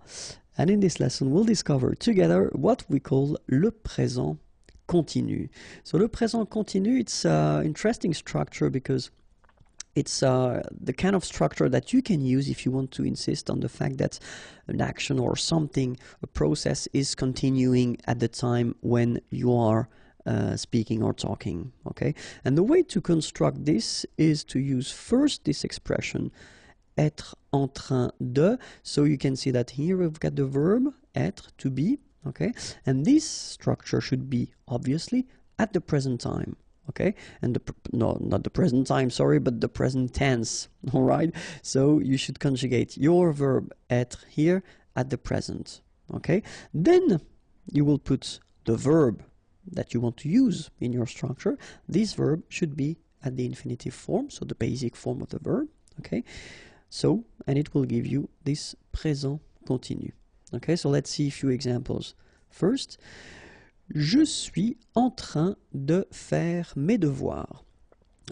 And in this lesson, we'll discover together what we call le présent continu. So le présent continu, it's an interesting structure because it's the kind of structure that you can use if you want to insist on the fact that an action or something, a process is continuing at the time when you are speaking or talking, okay? And the way to construct this is to use first this expression, être en train de. So you can see that here we've got the verb, être, to be, okay? And this structure should be, obviously, at the present time. Okay, and not the present time, sorry, but the present tense, all right? So you should conjugate your verb être here at the present, okay? Then you will put the verb that you want to use in your structure. This verb should be at the infinitive form, so the basic form of the verb, okay? So, and it will give you this présent continu. Okay, so let's see a few examples. First, je suis en train de faire mes devoirs.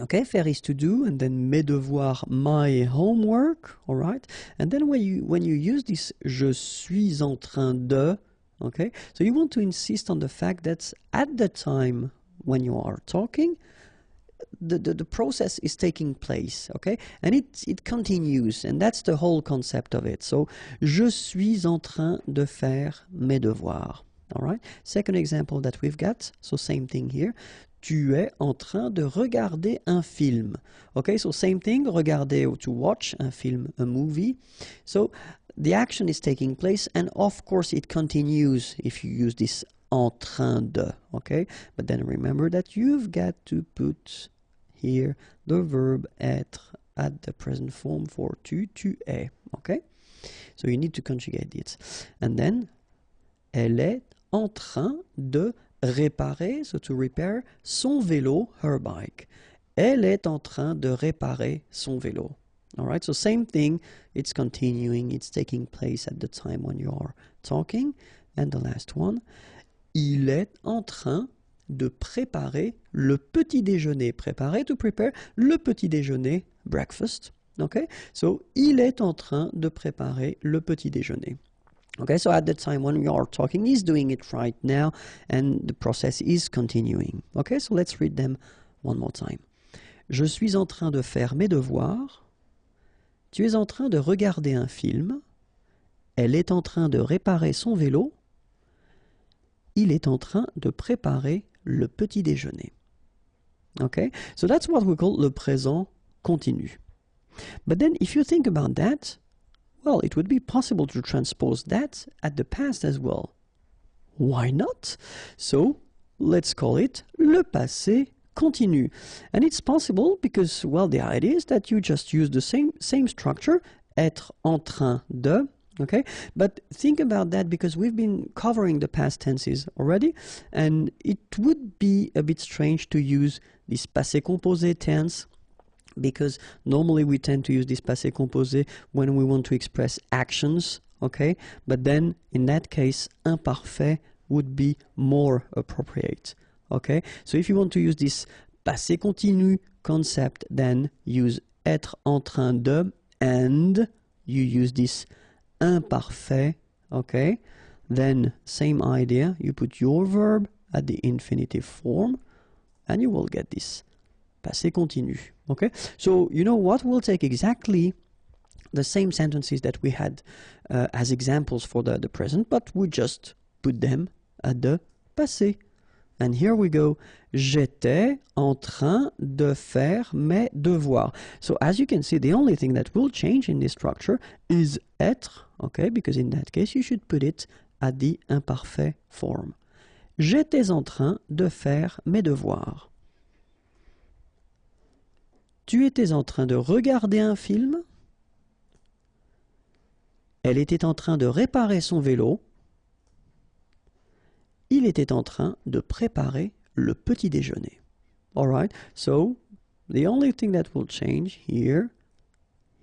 Okay, faire is to do, and then mes devoirs, my homework, all right? And then when you use this je suis en train de, okay? So you want to insist on the fact that at the time when you are talking, the process is taking place, okay? And it continues, and that's the whole concept of it. So, je suis en train de faire mes devoirs, all right? Second example that we've got, so same thing here. Tu es en train de regarder un film. Okay, so same thing, regarder or to watch un film, a movie. So the action is taking place, and of course it continues if you use this en train de, okay? But then remember that you've got to put here the verb être at the present form for tu es, okay? So you need to conjugate it. And then, elle est en train de réparer, so to repair, son vélo, her bike. Elle est en train de réparer son vélo. All right, so same thing, it's continuing, it's taking place at the time when you are talking. And the last one, il est en train de préparer le petit déjeuner. Préparer, to prepare, le petit déjeuner, breakfast. Okay, so il est en train de préparer le petit déjeuner. Okay, so at the time when we are talking, he's doing it right now, and the process is continuing. Okay, so let's read them one more time. Je suis en train de faire mes devoirs. Tu es en train de regarder un film. Elle est en train de réparer son vélo. Il est en train de préparer le petit déjeuner. Okay, so that's what we call le présent continu. But then if you think about that, well, it would be possible to transpose that at the past as well. Why not? So, let's call it le passé continu. And it's possible because, well, the idea is that you just use the same structure, être en train de, okay? But think about that because we've been covering the past tenses already, and it would be a bit strange to use this passé composé tense, because normally we tend to use this passé composé when we want to express actions, okay? But then, in that case, imparfait would be more appropriate, okay? So if you want to use this passé continu concept, then use être en train de, and you use this imparfait, okay? Then, same idea, you put your verb at the infinitive form, and you will get this passé continu. Okay, so you know what? We'll take exactly the same sentences that we had as examples for the present, but we just put them at the passé. And here we go. J'étais en train de faire mes devoirs. So as you can see, the only thing that will change in this structure is être, okay, because in that case you should put it at the imparfait form. J'étais en train de faire mes devoirs. Tu étais en train de regarder un film. Elle était en train de réparer son vélo. Il était en train de préparer le petit déjeuner. All right, so the only thing that will change here,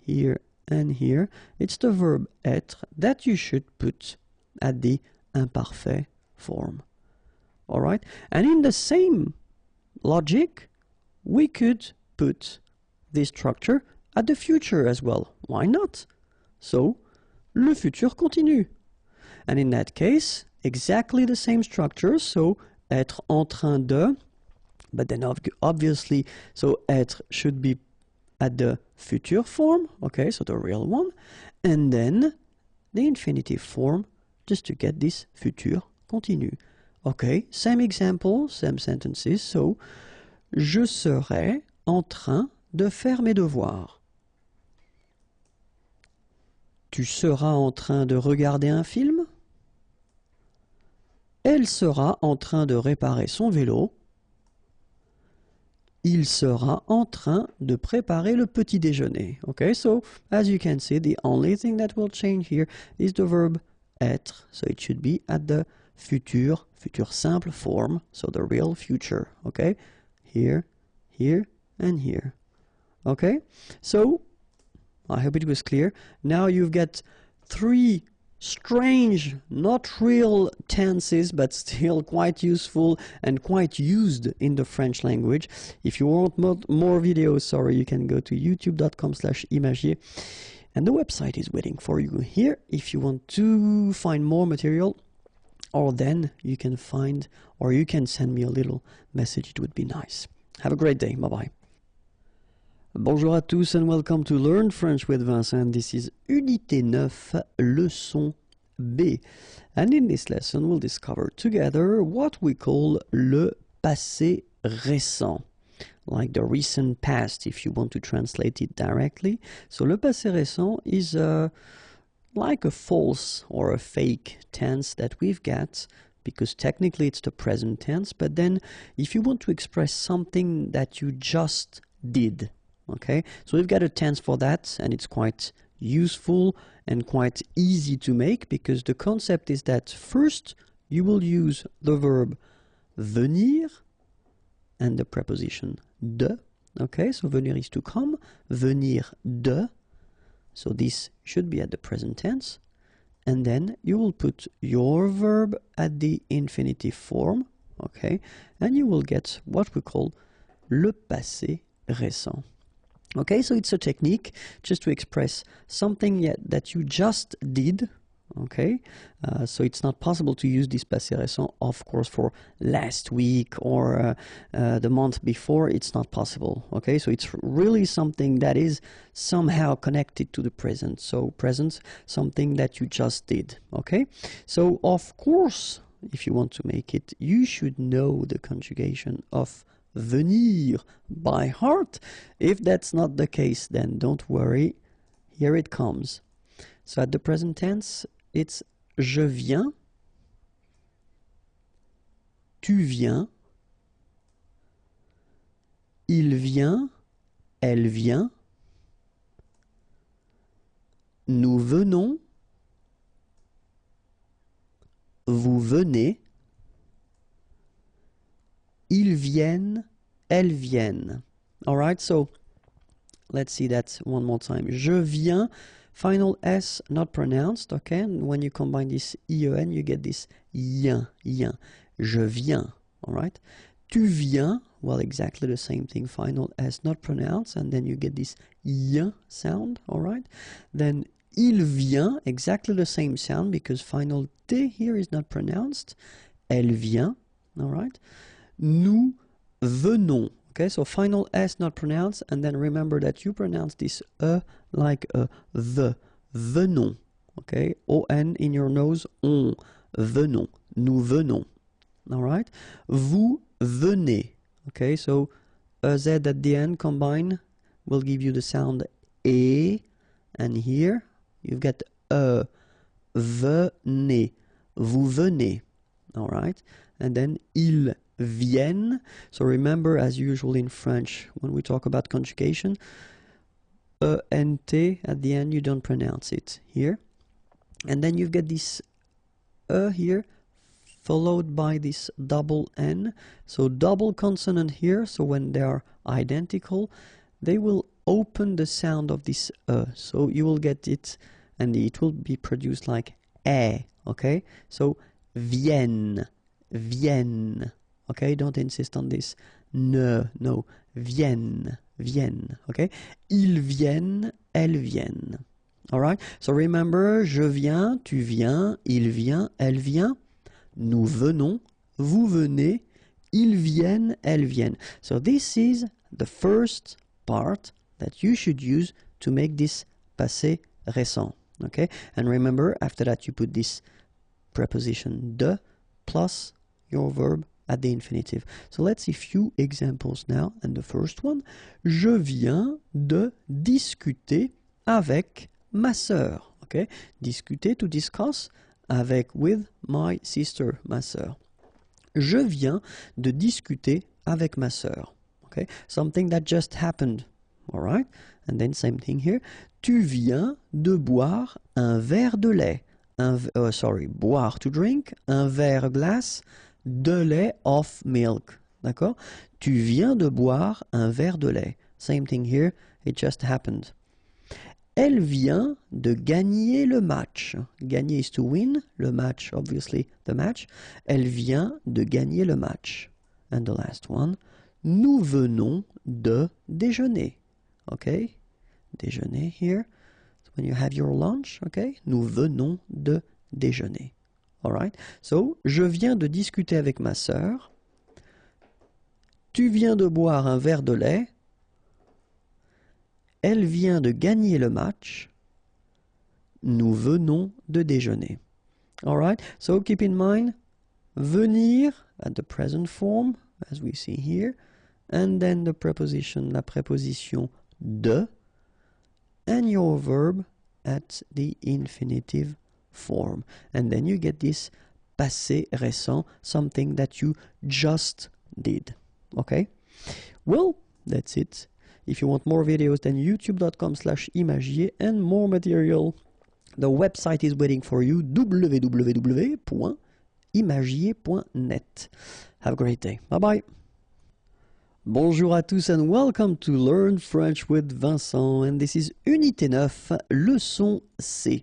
here, and here, it's the verb être that you should put at the imparfait form. All right, and in the same logic, we could put this structure at the future as well. Why not? So, le futur continue. And in that case, exactly the same structure, so être en train de, but then obviously, so être should be at the future form, okay, so the real one, and then the infinitive form, just to get this futur continu. Okay, same example, same sentences, so je serai en train de faire mes devoirs. Tu seras en train de regarder un film. Elle sera en train de réparer son vélo. Il sera en train de préparer le petit déjeuner. Okay, so as you can see, the only thing that will change here is the verb être. So it should be at the futur simple form, so the real future. Okay, here, here, and here. Okay, so I hope it was clear. Now you've got 3 strange, not real tenses, but still quite useful and quite used in the French language. If you want more videos, sorry, you can go to youtube.com/Imagier, and the website is waiting for you here if you want to find more material, or then you can find, or you can send me a little message. It would be nice. Have a great day. Bye-bye. Bonjour à tous and welcome to Learn French with Vincent. This is Unité 9, Leçon B. And in this lesson we'll discover together what we call le passé récent. Like the recent past if you want to translate it directly. So le passé récent is like a false or a fake tense that we've got, because technically it's the present tense, but then if you want to express something that you just did, okay, so we've got a tense for that, and it's quite useful and quite easy to make, because the concept is that first you will use the verb venir and the preposition de. Okay, so venir is to come, venir de, so this should be at the present tense, and then you will put your verb at the infinitive form, okay, and you will get what we call le passé récent. Okay, so it's a technique just to express something that you just did, okay, so it's not possible to use this passé récent, of course, for last week or the month before. It's not possible, okay, so it's really something that is somehow connected to the present, so present, something that you just did, okay. So of course, if you want to make it, you should know the conjugation of venir by heart. If that's not the case, then don't worry, here it comes. So at the present tense, it's je viens, tu viens, il vient, elle vient, nous venons, vous venez, ils viennent, elles viennent. All right, so let's see that one more time. Je viens, final S not pronounced, okay? And when you combine this IEN, you get this yin, yin. Je viens, all right? Tu viens, well, exactly the same thing, final S not pronounced, and then you get this yin sound, all right? Then il vient, exactly the same sound, because final T here is not pronounced. Elle vient, all right? Nous venons, okay, so final S not pronounced, and then remember that you pronounce this like a the, venons, okay, O-N in your nose, on, venons, nous venons, all right, vous venez, okay, so a Z at the end combine will give you the sound E, and here you've got venez, vous venez, all right, and then ils viennent. So remember, as usual in French, when we talk about conjugation, E-N-T at the end, you don't pronounce it here. And then you've got this here, followed by this double N. So double consonant here, so when they are identical, they will open the sound of this so you will get it, and it will be produced like E, okay? So viennent, viennent. Okay, don't insist on this. No, viennent, viennent. Okay, ils viennent, elles viennent. All right. So remember, je viens, tu viens, il vient, elle vient. Nous venons, vous venez, ils viennent, elles viennent. So this is the first part that you should use to make this passé récent. Okay, and remember, after that you put this preposition de plus your verb at the infinitive. So let's see a few examples now. And the first one, je viens de discuter avec ma sœur. Okay, discuter, to discuss, avec, with my sister, ma sœur. Je viens de discuter avec ma sœur. Okay, something that just happened. All right, and then same thing here. Tu viens de boire un verre de lait. Boire, to drink, un verre, glace, de lait, of milk. D'accord? Tu viens de boire un verre de lait. Same thing here, it just happened. Elle vient de gagner le match. Gagner is to win. Le match, obviously, the match. Elle vient de gagner le match. And the last one. Nous venons de déjeuner. Okay? Déjeuner here. So when you have your lunch, okay? Nous venons de déjeuner. Alright? So, je viens de discuter avec ma sœur. Tu viens de boire un verre de lait. Elle vient de gagner le match. Nous venons de déjeuner. Alright? So keep in mind, venir at the present form, as we see here, and then the preposition, la préposition de, and your verb at the infinitive form. And then you get this passé récent, something that you just did. Okay? Well, that's it. If you want more videos, then youtube.com/imagier and more material. The website is waiting for you, www.imagier.net. Have a great day. Bye-bye. Bonjour à tous and welcome to Learn French with Vincent. And this is Unité 9, leçon C.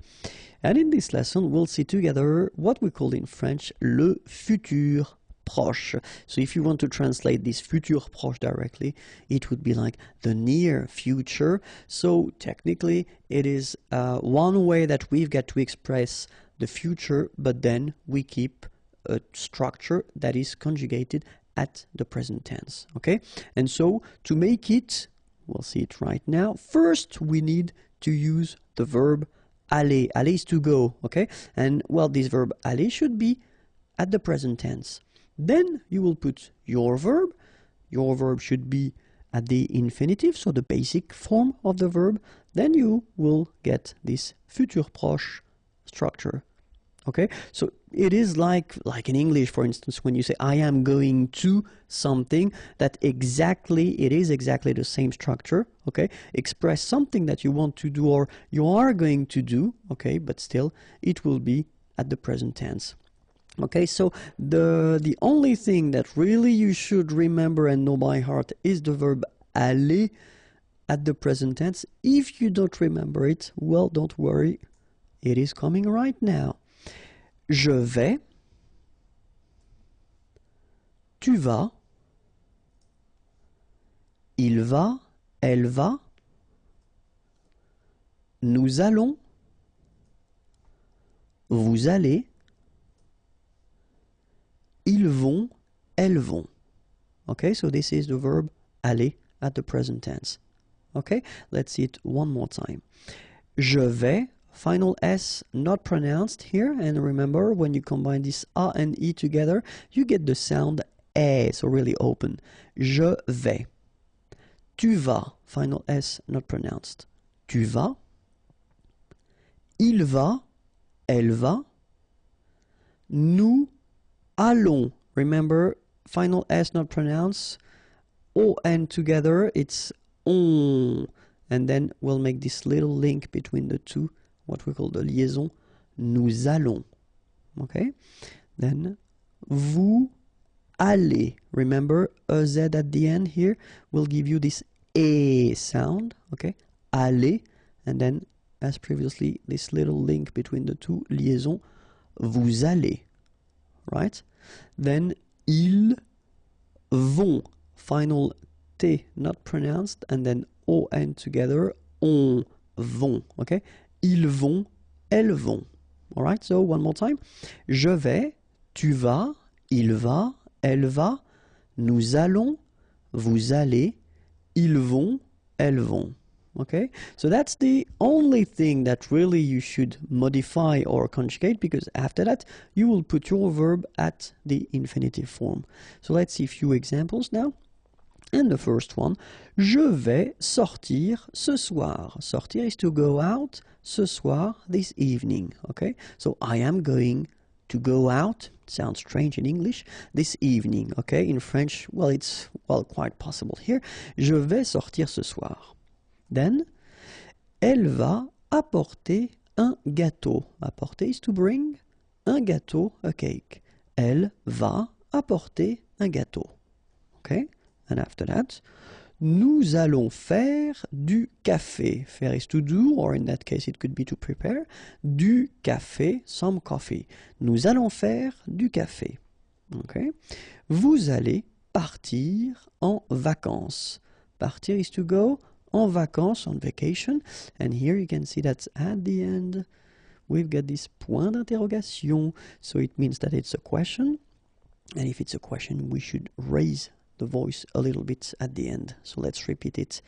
And in this lesson, we'll see together what we call in French le futur proche. So if you want to translate this futur proche directly, it would be like the near future. So technically, it is one way that we've got to express the future, but then we keep a structure that is conjugated at the present tense. Okay? And so to make it, we'll see it right now. First, we need to use the verb aller. Aller is to go. Okay? And well, this verb aller should be at the present tense. Then you will put your verb. Your verb should be at the infinitive, so the basic form of the verb. Then you will get this futur proche structure. Okay, so it is like in English, for instance, when you say I am going to something, it is exactly the same structure. Okay, express something that you want to do or you are going to do. Okay, but still it will be at the present tense. Okay, so the only thing that really you should remember and know by heart is the verb aller at the present tense. If you don't remember it, well, don't worry, it is coming right now. Je vais, tu vas, il va, elle va, nous allons, vous allez, ils vont, elles vont. Okay, so this is the verb aller at the present tense. Okay, let's see it one more time. Je vais, final S not pronounced here, and remember when you combine this A and E together, you get the sound E, so really open. Je vais. Tu vas, final S not pronounced. Tu vas. Il va, elle va. Nous allons, remember, final S not pronounced, O and together, it's on. And then we'll make this little link between the two, what we call the liaison. Nous allons. Okay? Then, vous allez. Remember, a Z at the end here will give you this E sound. Okay? Aller. And then, as previously, this little link between the two, liaison. Vous allez. Right? Then ils vont, final T not pronounced, and then O and together, on vont. Okay? Ils vont, elles vont. Alright, so one more time. Je vais, tu vas, il va, elle va, nous allons, vous allez, ils vont, elles vont. Okay, so that's the only thing that really you should modify or conjugate, because after that you will put your verb at the infinitive form. So let's see a few examples now. And the first one, je vais sortir ce soir. Sortir is to go out, ce soir, this evening. Okay, so I am going to go out. Sounds strange in English. This evening. Okay, in French, well, it's quite possible here. Je vais sortir ce soir. Then, elle va apporter un gâteau. Apporter is to bring. Un gâteau, a cake. Elle va apporter un gâteau. Okay? And after that, Nous allons faire du café. Faire is to do, or in that case it could be to prepare. Du café, some coffee. Nous allons faire du café. Okay. Vous allez partir en vacances. Partir is to go, en vacances, on vacation. And here you can see that at the end we've got this point d'interrogation. So it means that it's a question. And if it's a question, we should raise the voice a little bit at the end. So let's repeat it.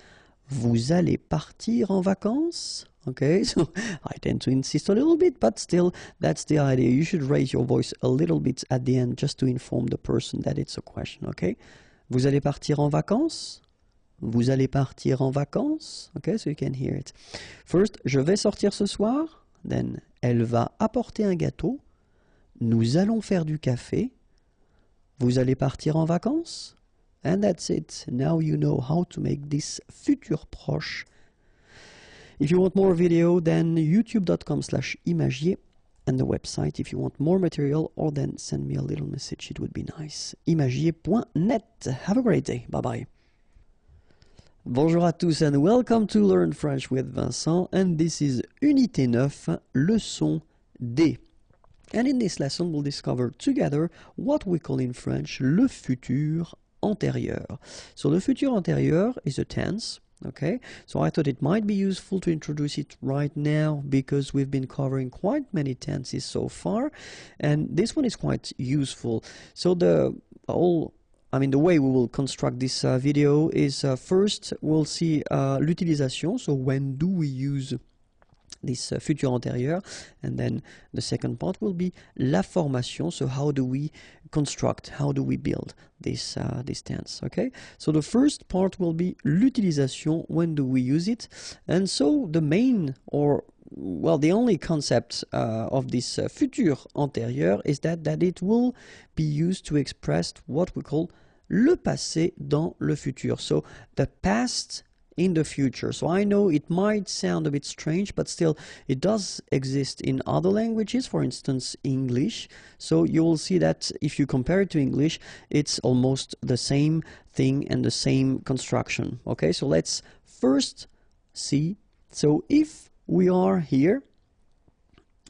Vous allez partir en vacances? Okay, so I tend to insist a little bit, but still, that's the idea. You should raise your voice a little bit at the end just to inform the person that it's a question, okay? Vous allez partir en vacances? Vous allez partir en vacances? Okay, so you can hear it. First, je vais sortir ce soir. Then, elle va apporter un gâteau. Nous allons faire du café. Vous allez partir en vacances? And that's it. Now you know how to make this futur proche. If you want more video, then youtube.com/imagier and the website if you want more material, or then send me a little message, it would be nice. imagier.net. Have a great day. Bye bye. Bonjour à tous and welcome to Learn French with Vincent, and this is Unité 9, leçon D. And in this lesson we'll discover together what we call in French le futur antérieur. So the futur antérieur is a tense, okay? So I thought it might be useful to introduce it right now because we've been covering quite many tenses so far, and this one is quite useful. So the way we will construct this video is first we'll see l'utilisation, so when do we use this futur antérieur, and then the second part will be la formation, so how do we construct, how do we build this tense, okay? So the first part will be l'utilisation, when do we use it, and so the main, or well, the only concept of this futur antérieur is that it will be used to express what we call le passé dans le futur, so the past in the future. So I know it might sound a bit strange, but still it does exist in other languages, for instance English. So you will see that if you compare it to English, it's almost the same thing and the same construction. Okay, so let's first see. So if we are here,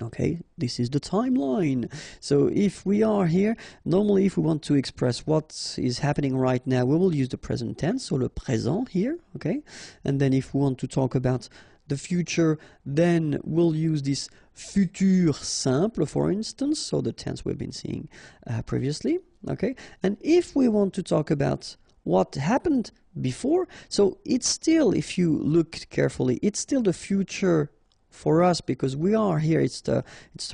okay, this is the timeline. So if we are here, normally if we want to express what is happening right now, we will use the present tense, so le présent here, okay? And then if we want to talk about the future, then we'll use this futur simple, for instance, so the tense we've been seeing previously, okay? And if we want to talk about what happened before, so it's still, if you look carefully, it's still the future for us because we are here, it's the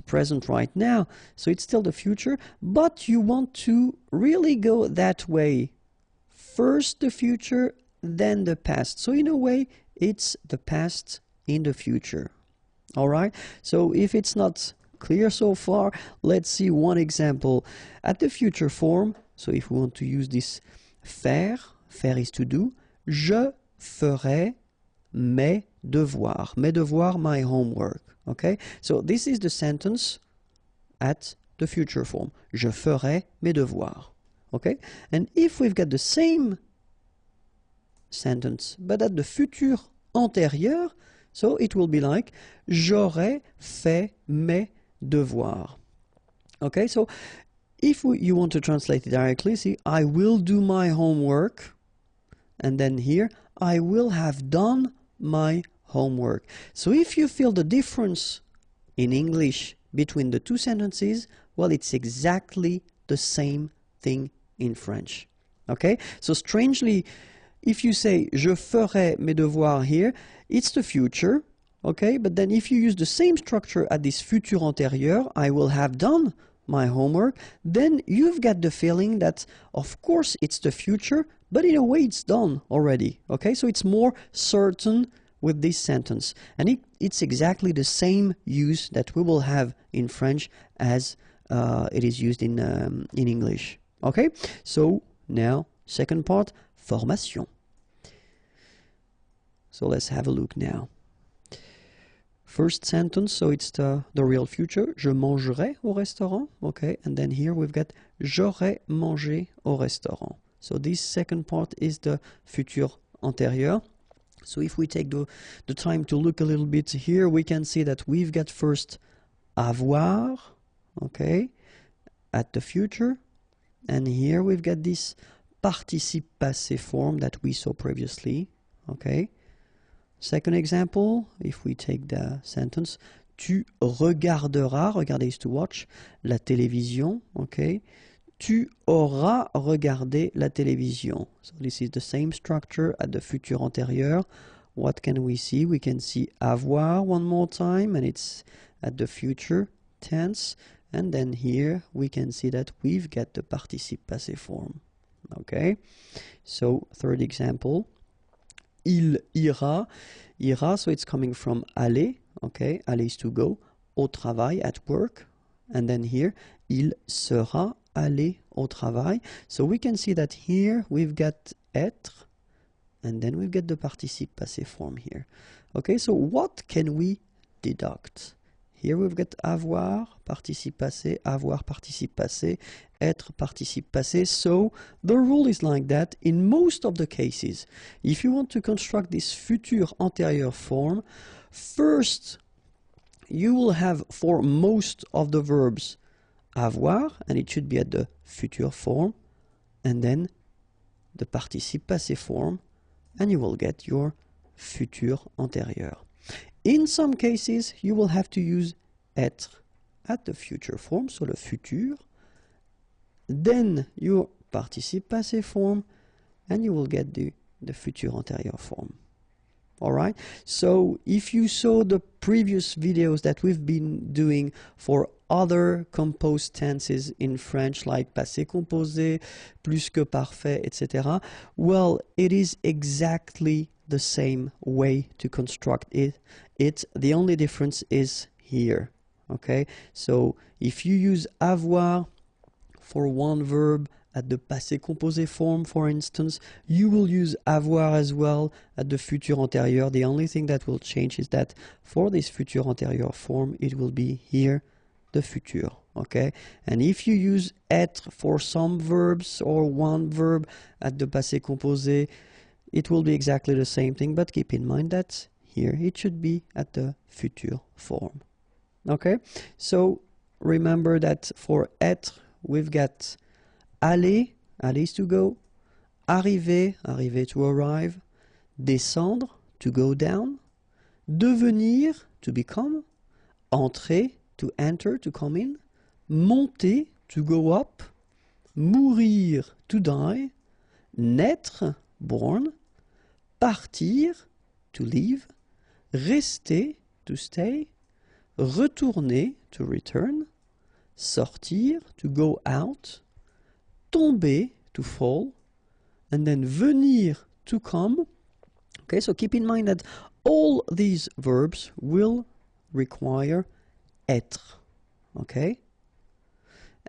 present right now, so it's still the future, but you want to really go that way. First the future, then the past. So in a way, it's the past in the future. All right? So if it's not clear so far, let's see one example. At the future form, so if we want to use this faire is to do, je ferai mes devoirs. Mes devoirs, my homework. Okay? So this is the sentence at the future form. Je ferai mes devoirs. Okay? And if we've got the same sentence, but at the futur antérieur, so it will be like j'aurais fait mes devoirs. Okay? So if you want to translate it directly, see, I will do my homework, and then here, I will have done my homework. So if you feel the difference in English between the two sentences, well, it's exactly the same thing in French. Okay? So strangely, if you say je ferai mes devoirs here, it's the future, okay? But then if you use the same structure at this futur antérieur, I will have done my homework, then you've got the feeling that, of course, it's the future, but in a way it's done already, okay? So it's more certain with this sentence. And it's exactly the same use that we will have in French as it is used in English, okay? So now, second part, formation. So let's have a look now. First sentence, so it's the real future. Je mangerai au restaurant. Okay, and then here we've got j'aurais mangé au restaurant. So this second part is the futur antérieur. So if we take the time to look a little bit here, we can see that we've got first avoir, okay, at the future, and here we've got this participe passé form that we saw previously, okay. Second example, if we take the sentence, tu regarderas, regarder is to watch, la télévision, okay. Tu auras regardé la télévision. So this is the same structure at the futur antérieur. What can we see? We can see avoir one more time, and it's at the future tense. And then here we can see that we've got the participe passé form. Okay, so third example, il ira, ira, so it's coming from aller, okay, aller is to go, au travail, at work, and then here, il sera aller au travail. So we can see that here we've got être, and then we've got the participe passé form here. Okay, so what can we deduct? Here we've got avoir, participe passé, avoir, participe passé, être, participe passé. So the rule is like that in most of the cases. If you want to construct this futur antérieur form, first you will have for most of the verbs avoir, and it should be at the future form, and then the participe passé form, and you will get your futur antérieur. In some cases, you will have to use être at the future form, so le futur, then your participe passé form, and you will get the futur antérieur form. Alright, so if you saw the previous videos that we've been doing for other composed tenses in French, like passé composé, plus que parfait, etc., well, it is exactly the same way to construct it. The only difference is here. Okay, so if you use avoir for one verb at the passé composé form, for instance, you will use avoir as well at the futur antérieur. The only thing that will change is that for this futur antérieur form, it will be here the futur. Okay, and if you use être for some verbs or one verb at the passé composé, it will be exactly the same thing, but keep in mind that here it should be at the futur form. Okay, so remember that for être, we've got aller, aller is to go, arriver, arriver to arrive, descendre, to go down, devenir, to become, entrer, to enter, to come in, monter, to go up, mourir, to die, naître, born, partir, to leave, rester, to stay, retourner, to return, sortir, to go out, tomber, to fall, and then venir, to come. Okay, so keep in mind that all these verbs will require être. Okay?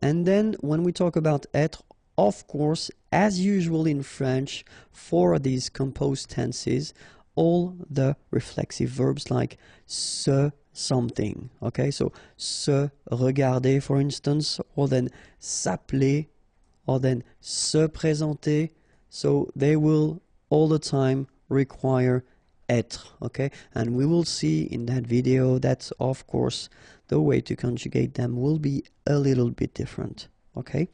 And then when we talk about être, of course, as usual in French, for these composed tenses, all the reflexive verbs like se, something. Okay, so se regarder, for instance, or then s'appeler, or then se présenter. So they will all the time require être. Okay, and we will see in that video that, of course, the way to conjugate them will be a little bit different. Okay,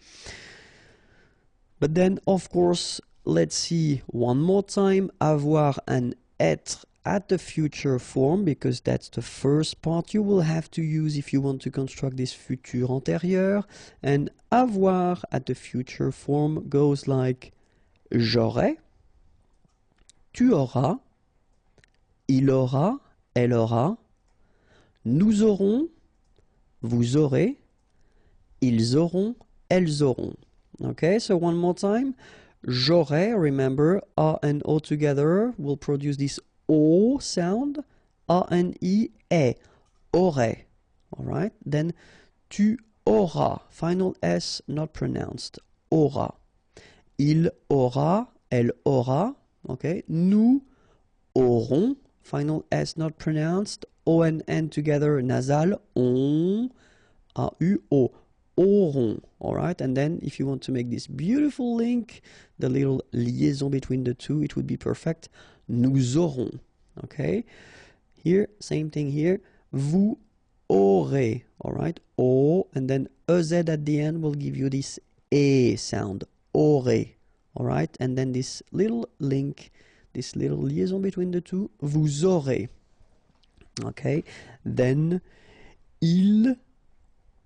but then, of course, let's see one more time avoir and être at the future form, because that's the first part you will have to use if you want to construct this futur antérieur. And avoir at the future form goes like j'aurai, tu auras, il aura, elle aura, nous aurons, vous aurez, ils auront, elles auront. Okay, so one more time. J'aurai, remember, A and O together will produce this O sound. A and E, aurait. Alright, then tu auras, final S not pronounced, aura. Il aura, elle aura. Okay, nous aurons, final S not pronounced, O and N together, nasal, on, A-U-O, auront. All right, and then if you want to make this beautiful link, the little liaison between the two, it would be perfect. Nous aurons. Okay, here, same thing here. Vous aurez. All right, O, and then EZ at the end will give you this E sound. Aurez. All right, and then this little link, this little liaison between the two, vous aurez. Okay, then ils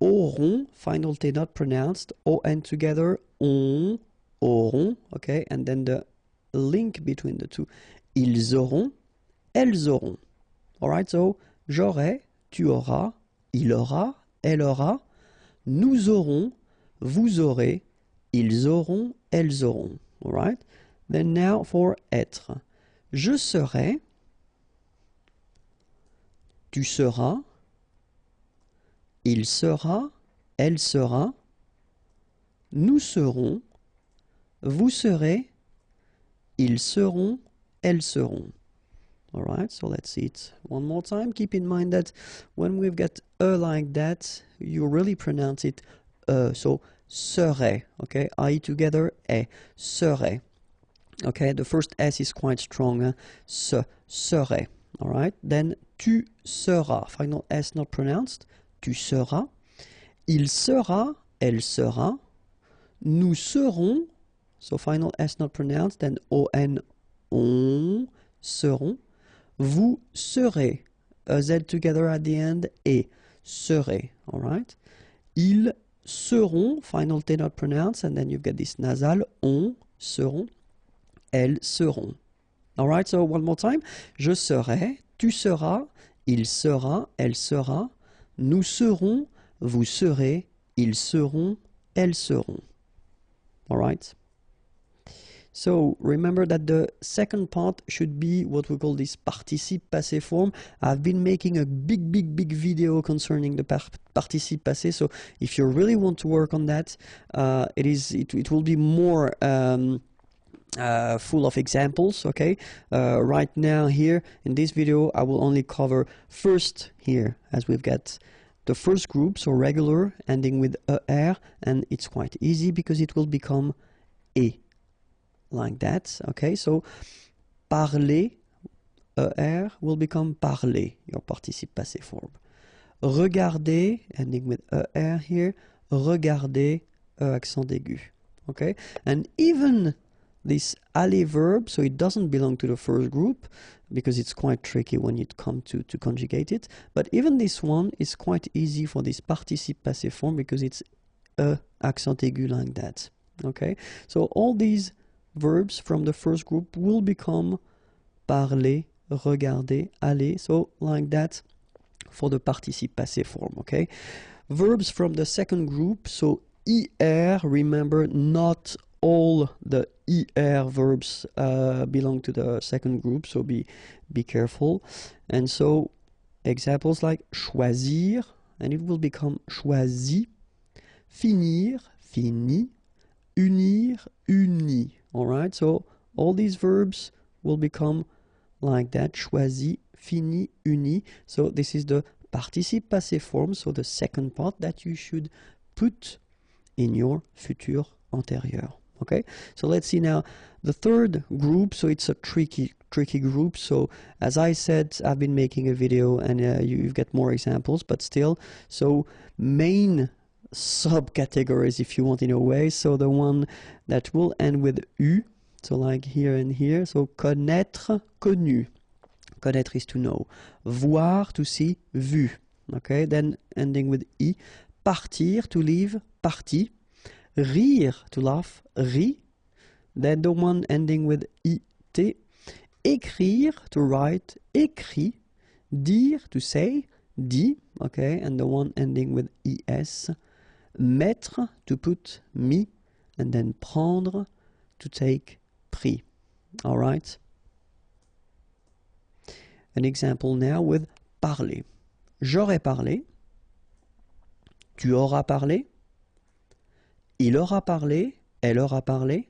auront, final T not pronounced, O-N together, on, auront, okay, and then the link between the two, ils auront, elles auront. Alright, so, j'aurai, tu auras, il aura, elle aura, nous aurons, vous aurez, ils auront, elles auront. Alright, then now for être. Je serai, tu seras, il sera, elle sera, nous serons, vous serez, ils seront, elles seront. Alright, so let's see it one more time. Keep in mind that when we've got like that, you really pronounce it so serait, okay, I together, serait. Okay, the first S is quite strong, serait. Alright, then tu seras, final S not pronounced, tu seras, il sera, elle sera, nous serons, so final S not pronounced, then O-N, on, seront, vous serez, Z together at the end, et serez, alright, ils seront, final T not pronounced, and then you've got this nasal, on, seront, elles seront. Alright, so one more time, je serai, tu seras, il sera, elle sera, nous serons, vous serez, ils seront, elles seront. Alright? So remember that the second part should be what we call this participe passé form. I've been making a big video concerning the participe passé, so if you really want to work on that, it will be more full of examples, okay? Right now here in this video I will only cover first here, as we've got the first group, so regular ending with er, and it's quite easy because it will become e, like that, okay? So parler, er will become parler, your participe passé form. Regarder, ending with er here, regarder, accent aigu, okay? And even this aller verb, so it doesn't belong to the first group because it's quite tricky when you come to conjugate it, but even this one is quite easy for this participe passé form because it's accent aigu like that, okay? So all these verbs from the first group will become parler, regarder, aller, so like that for the participe passé form, okay? Verbs from the second group, so er, remember not all the er verbs belong to the second group, so be careful. And so examples like choisir, and it will become choisi, finir, fini, unir, uni. Alright, so all these verbs will become like that, choisi, fini, uni. So this is the participe passé form, so the second part that you should put in your futur antérieur. Okay, so let's see now the third group. So it's a tricky group. So as I said, I've been making a video and you've got more examples, but still, so main subcategories, if you want, in a way. So the one that will end with U, so like here and here. So connaître, connu. Connaître is to know. Voir, to see, vu. Okay, then ending with I. Partir, to leave, parti. Rire, to laugh, ri. Then the one ending with it. Écrire, to write, écrit. Dire, to say, dit. Okay, and the one ending with es. Mettre, to put, mis. And then prendre, to take, pris. All right. An example now with parler. J'aurais parlé. Tu auras parlé. Il aura parlé, elle aura parlé,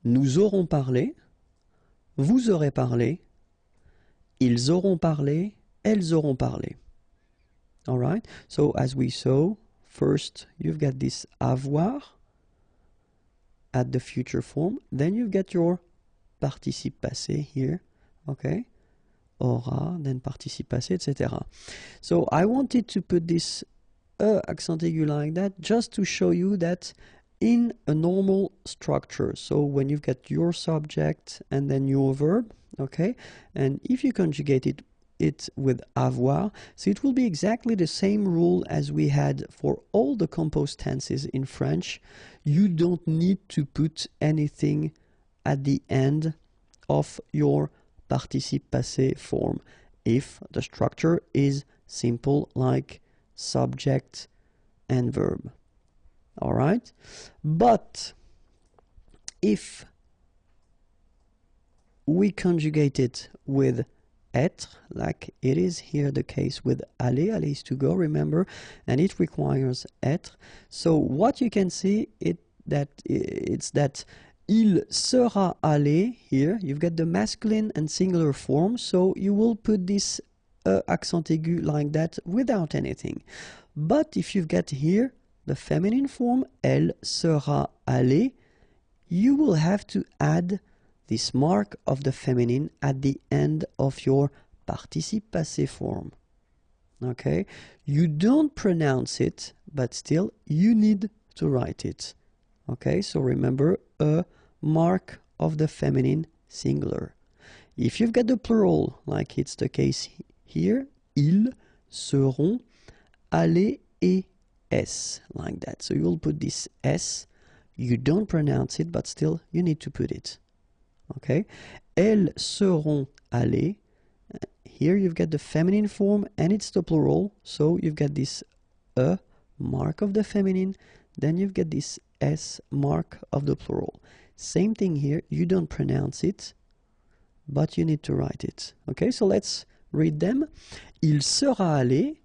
nous aurons parlé, vous aurez parlé, ils auront parlé, elles auront parlé. Alright, so as we saw, first you've got this avoir at the future form, then you've got your participe passé here, okay? Aura, then participe passé, etc. So I wanted to put this accent aigu like that just to show you that in a normal structure, so when you've got your subject and then your verb, okay, and if you conjugate it with avoir, so it will be exactly the same rule as we had for all the composed tenses in French. You don't need to put anything at the end of your participe passé form if the structure is simple like subject and verb. All right, but if we conjugate it with être, like it is here the case with aller, aller is to go, remember, and it requires être. So what you can see it's that il sera allé here. You've got the masculine and singular form, so you will put this accent aigu like that without anything. But if you've got here the feminine form, elle sera allée, you will have to add this mark of the feminine at the end of your participe passé form. Okay? You don't pronounce it, but still you need to write it. Okay? So remember, a mark of the feminine singular. If you've got the plural, like it's the case here, ils seront allés et s, like that. So you'll put this s, you don't pronounce it, but still you need to put it. Okay, elles seront allées. Here you've got the feminine form and it's the plural, so you've got this a mark of the feminine, then you've got this s mark of the plural. Same thing here, you don't pronounce it, but you need to write it. Okay, so let's read them. Il sera allé,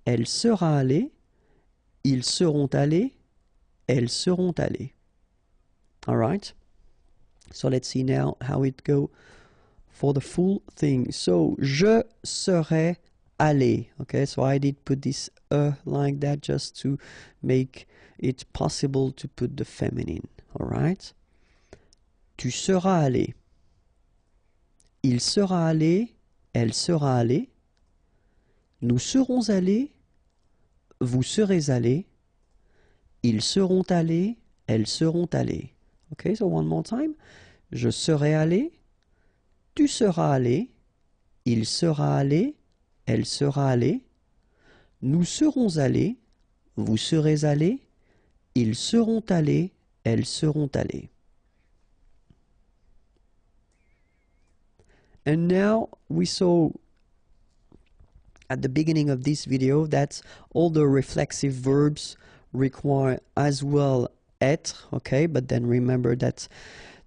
elle sera allée, ils seront allés, elles seront allées. All right. So let's see now how it go for the full thing. So je serai allé. Okay, so I did put this like that just to make it possible to put the feminine. All right. Tu seras allé. Il sera allé. Elle sera allée. Nous serons allés. Vous serez allés. Ils seront allés. Elles seront allées. Okay, so one more time. Je serai allé. Tu seras allé. Il sera allé. Elle sera allée. Nous serons allés. Vous serez allés. Ils seront allés. Elles seront allées. And now we saw at the beginning of this video that all the reflexive verbs require as well être, okay, but then remember that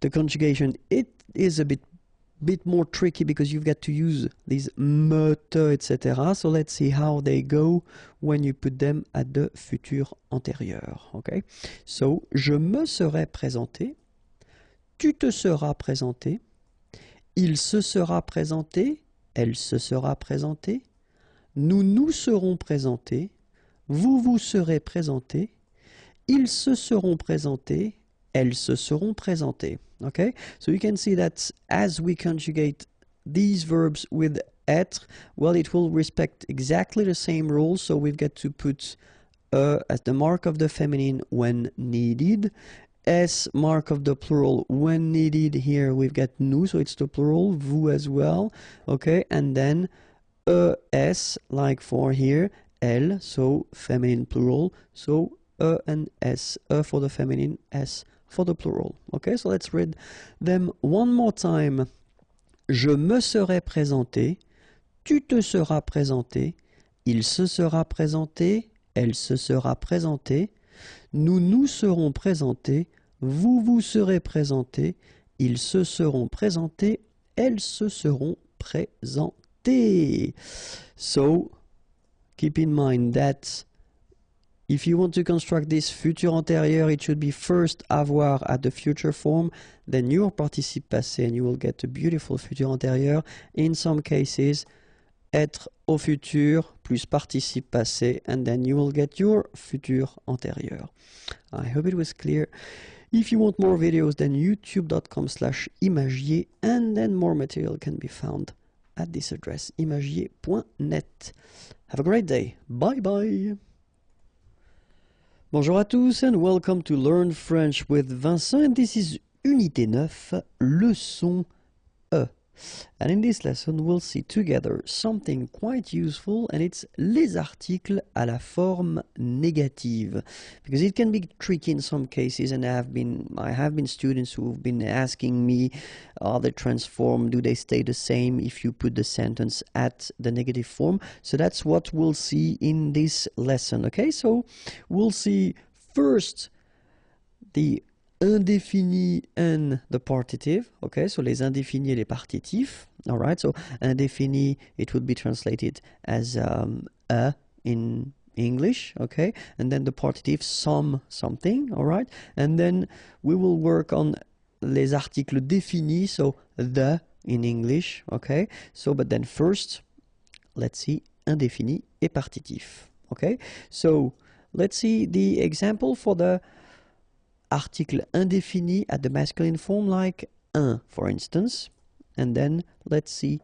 the conjugation, it is a bit more tricky because you've got to use these me, te, etc. So let's see how they go when you put them at the futur antérieur, okay? So, je me serai présenté, tu te seras présenté, il se sera présenté, elle se sera présentée, nous nous serons présentés, vous vous serez présentés, ils se seront présentés, elles se seront présentées. Okay, so you can see that as we conjugate these verbs with être, well, it will respect exactly the same rules. So we've got to put as the mark of the feminine when needed, s mark of the plural when needed. Here we've got nous, so it's the plural, vous as well. Okay, and then s like for here, elle, so feminine plural, so and s, for the feminine, s for the plural. Okay, so let's read them one more time. Je me serai présenté, tu te seras présenté, il se sera présenté, elle se sera présentée, nous nous serons présentés, vous vous serez présentés, ils se seront présentés, elles se seront présentées. So, keep in mind that if you want to construct this futur antérieur, it should be first avoir at the future form, then your participe passé, and you will get a beautiful futur antérieur. In some cases, être au futur plus participe passé, and then you will get your futur antérieur. I hope it was clear. If you want more videos, then youtube.com/imagier, and then more material can be found at this address, imagier.net. Have a great day. Bye bye. Bonjour à tous and welcome to Learn French with Vincent, and this is Unité 9, leçon E. And in this lesson we'll see together something quite useful, and it's les articles à la forme négative, because it can be tricky in some cases, and I have been students who've been asking me, are they transformed, do they stay the same if you put the sentence at the negative form? So that's what we'll see in this lesson. Okay, so we'll see first the indéfini and the partitive. Okay, so les indéfinis et les partitifs. All right, so indéfini, it would be translated as a in English. Okay, and then the partitive, something. All right, and then we will work on les articles définis, so the in English. Okay, so but then first let's see indéfini et partitif. Okay, so let's see the example for the article indéfini at the masculine form, like un, for instance. And then let's see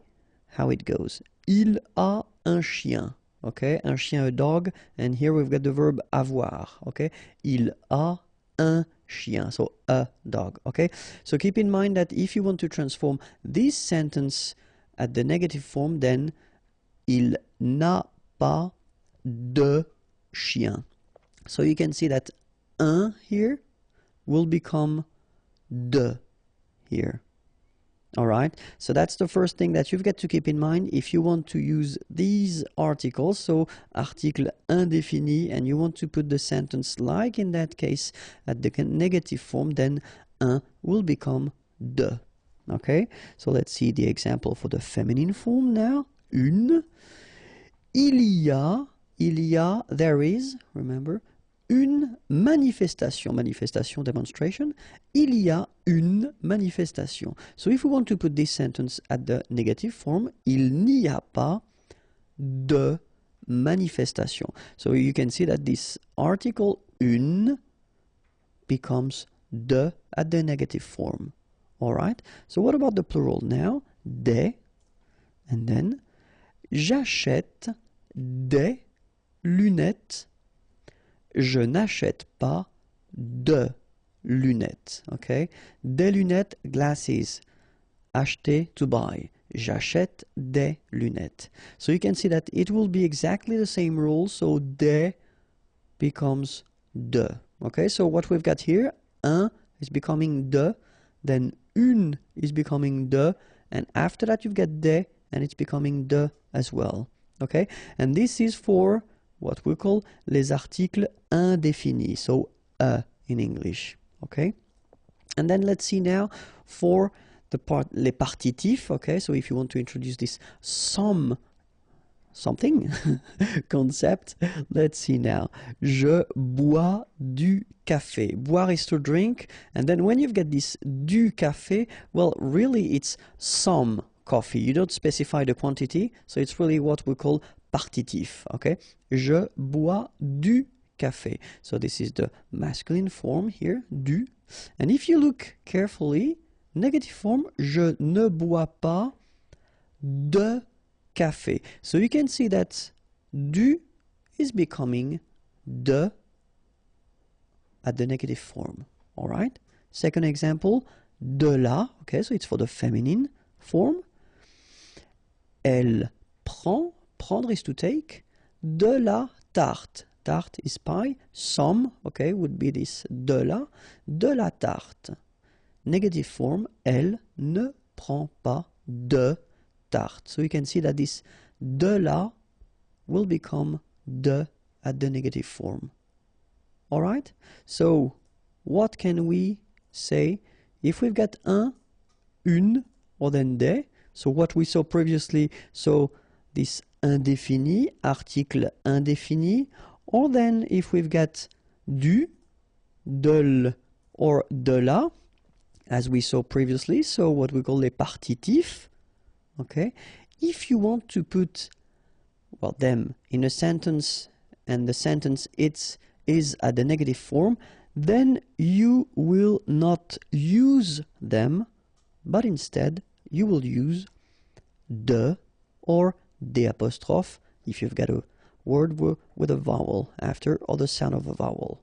how it goes. Il a un chien. Okay, un chien, a dog. And here we've got the verb avoir. Okay, il a un chien. So a dog. Okay, so keep in mind that if you want to transform this sentence at the negative form, then il n'a pas de chien. So you can see that un here will become de here. All right, so that's the first thing that you've got to keep in mind if you want to use these articles. So article indéfini, and you want to put the sentence like in that case at the negative form, then un will become de. Okay, so let's see the example for the feminine form now. Une. Il y a, there is, remember, une manifestation, demonstration. Il y a une manifestation. So if we want to put this sentence at the negative form, il n'y a pas de manifestation. So you can see that this article une becomes de at the negative form. All right. So what about the plural now? Des, and then j'achète des lunettes. Je n'achète pas de lunettes. Okay, des lunettes, glasses. Acheter, to buy. J'achète des lunettes. So you can see that it will be exactly the same rule. So des becomes de. Okay, so what we've got here, un is becoming de, then une is becoming de, and after that you've got des, and it's becoming de as well. Okay, and this is for what we call les articles indéfinis, so in English. Okay, and then let's see now for the les partitifs. Okay, so if you want to introduce this something concept, let's see now. Je bois du café. Boire is to drink, and then when you've got this du café, well, really it's some coffee. You don't specify the quantity, so it's really what we call partitif. Okay, je bois du café. So this is the masculine form here, du. And if you look carefully, negative form, je ne bois pas de café. So you can see that du is becoming de at the negative form. All right. Second example, de la. Okay, so it's for the feminine form. Elle prend, prendre is to take, de la tarte. Tarte is pie. Some, okay, would be this de la tarte. Negative form, elle ne prend pas de tarte. So you can see that this de la will become de at the negative form. All right? So what can we say if we've got un, une, or then des? So what we saw previously, so this indéfini, article indéfini, or then if we've got du, de l, or de la, as we saw previously, so what we call les partitifs. Okay, if you want to put, well, them in a sentence and the sentence is at the negative form, then you will not use them, but instead you will use de or the apostrophe if you've got a word with a vowel after or the sound of a vowel.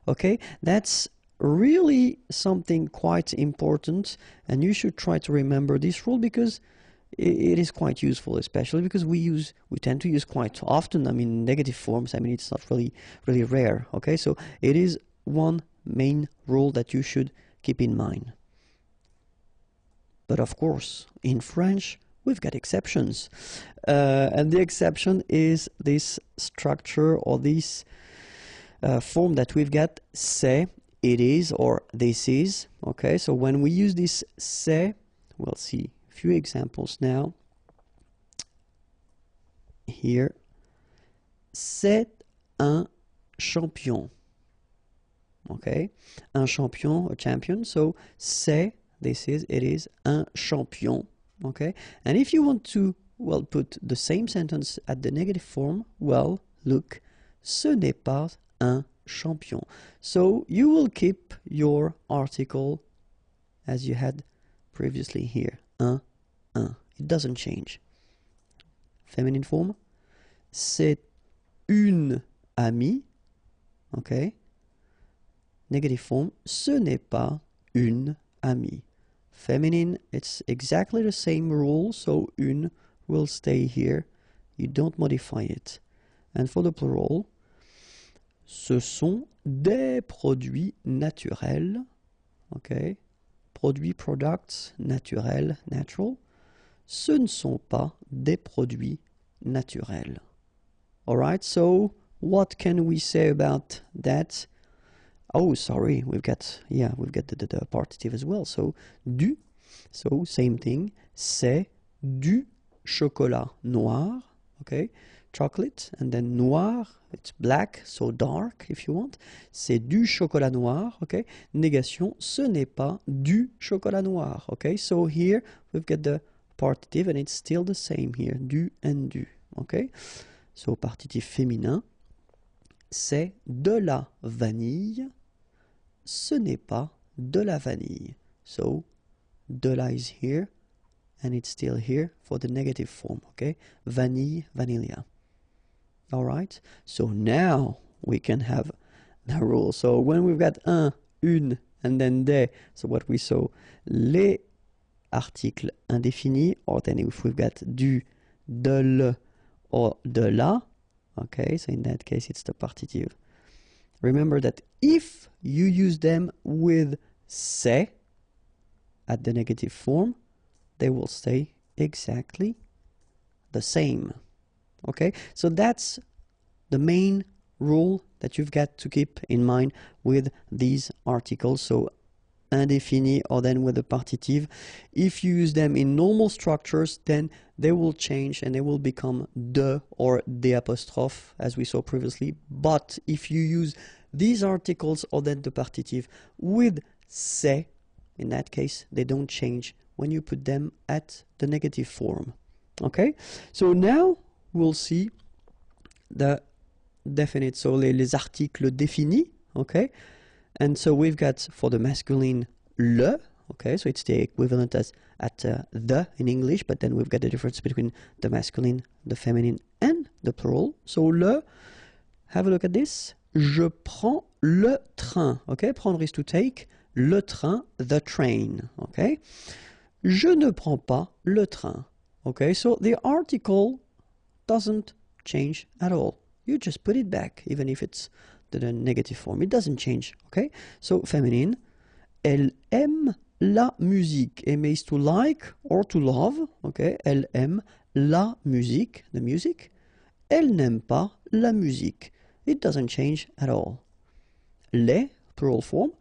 Okay, that's really something quite important, and you should try to remember this rule because it is quite useful, especially because we tend to use quite often, I mean, negative forms. I mean, it's not really rare. Okay, so it is one main rule that you should keep in mind. But of course, in French, we've got exceptions. And the exception is this structure or this form that we've got, c'est, it is, or this is. Okay, so when we use this c'est, we'll see a few examples now. Here, c'est un champion. Okay, un champion, a champion. So c'est, this is, it is, un champion. Okay, and if you want to, well, put the same sentence at the negative form, well, look, ce n'est pas un champion. So you will keep your article as you had previously here, un. It doesn't change. Feminine form, c'est une amie. Okay. Negative form, ce n'est pas une amie. Feminine, it's exactly the same rule, so une will stay here. You don't modify it. And for the plural, ce sont des produits naturels. Okay. Produits, products, naturels, natural. Ce ne sont pas des produits naturels. Alright, so what can we say about that? Oh, sorry, we've got the partitive as well. So, du, so same thing, c'est du chocolat noir, okay? Chocolate, and then noir, it's black, so dark if you want. C'est du chocolat noir, okay? Négation, ce n'est pas du chocolat noir, okay? So here we've got the partitive and it's still the same here, du and du, okay? So partitif féminin, c'est de la vanille. Ce n'est pas de la vanille. So, de la is here, and it's still here for the negative form, okay? Vanille, vanilla. Alright? So now we can have the rule. So when we've got un, une, and then des, so what we saw, les articles indéfinis, or then if we've got du, de le, or de la, okay, so in that case it's the partitive. Remember that if you use them with c'est at the negative form, they will stay exactly the same. Okay, so that's the main rule that you've got to keep in mind with these articles. So indéfini or then with the partitive. If you use them in normal structures, then they will change and they will become de or the apostrophe as we saw previously. But if you use these articles or then the partitive with c'est, in that case, they don't change when you put them at the negative form. Okay, so now we'll see the definite, so les articles définis, okay? And so we've got for the masculine le, okay, so it's the equivalent as at the in English, but then we've got the difference between the masculine, the feminine, and the plural. So le, have a look at this. Je prends le train, okay? Prendre is to take, le train, the train, okay? Je ne prends pas le train, okay? So the article doesn't change at all. You just put it back, even if it's the negative form. It doesn't change, okay? So, feminine, elle aime la musique. Aimer is to like or to love, okay? Elle aime la musique, the music. Elle n'aime pas la musique. It doesn't change at all. Les, plural form,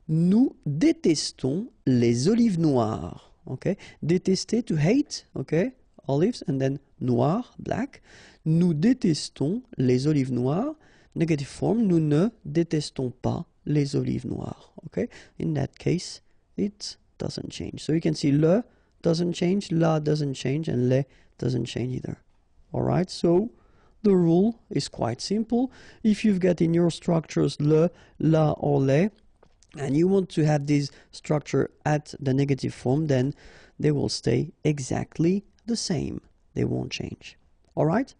nous détestons les olives noires, okay? Détester, to hate, okay? Olives, and then noir, black. Nous détestons les olives noires. Negative form, nous ne détestons pas les olives noires. Okay? In that case, it doesn't change. So you can see le doesn't change, la doesn't change, and le doesn't change either. Alright, so the rule is quite simple. If you've got in your structures le, la, or le, and you want to have this structure at the negative form, then they will stay exactly the same. They won't change. Alright?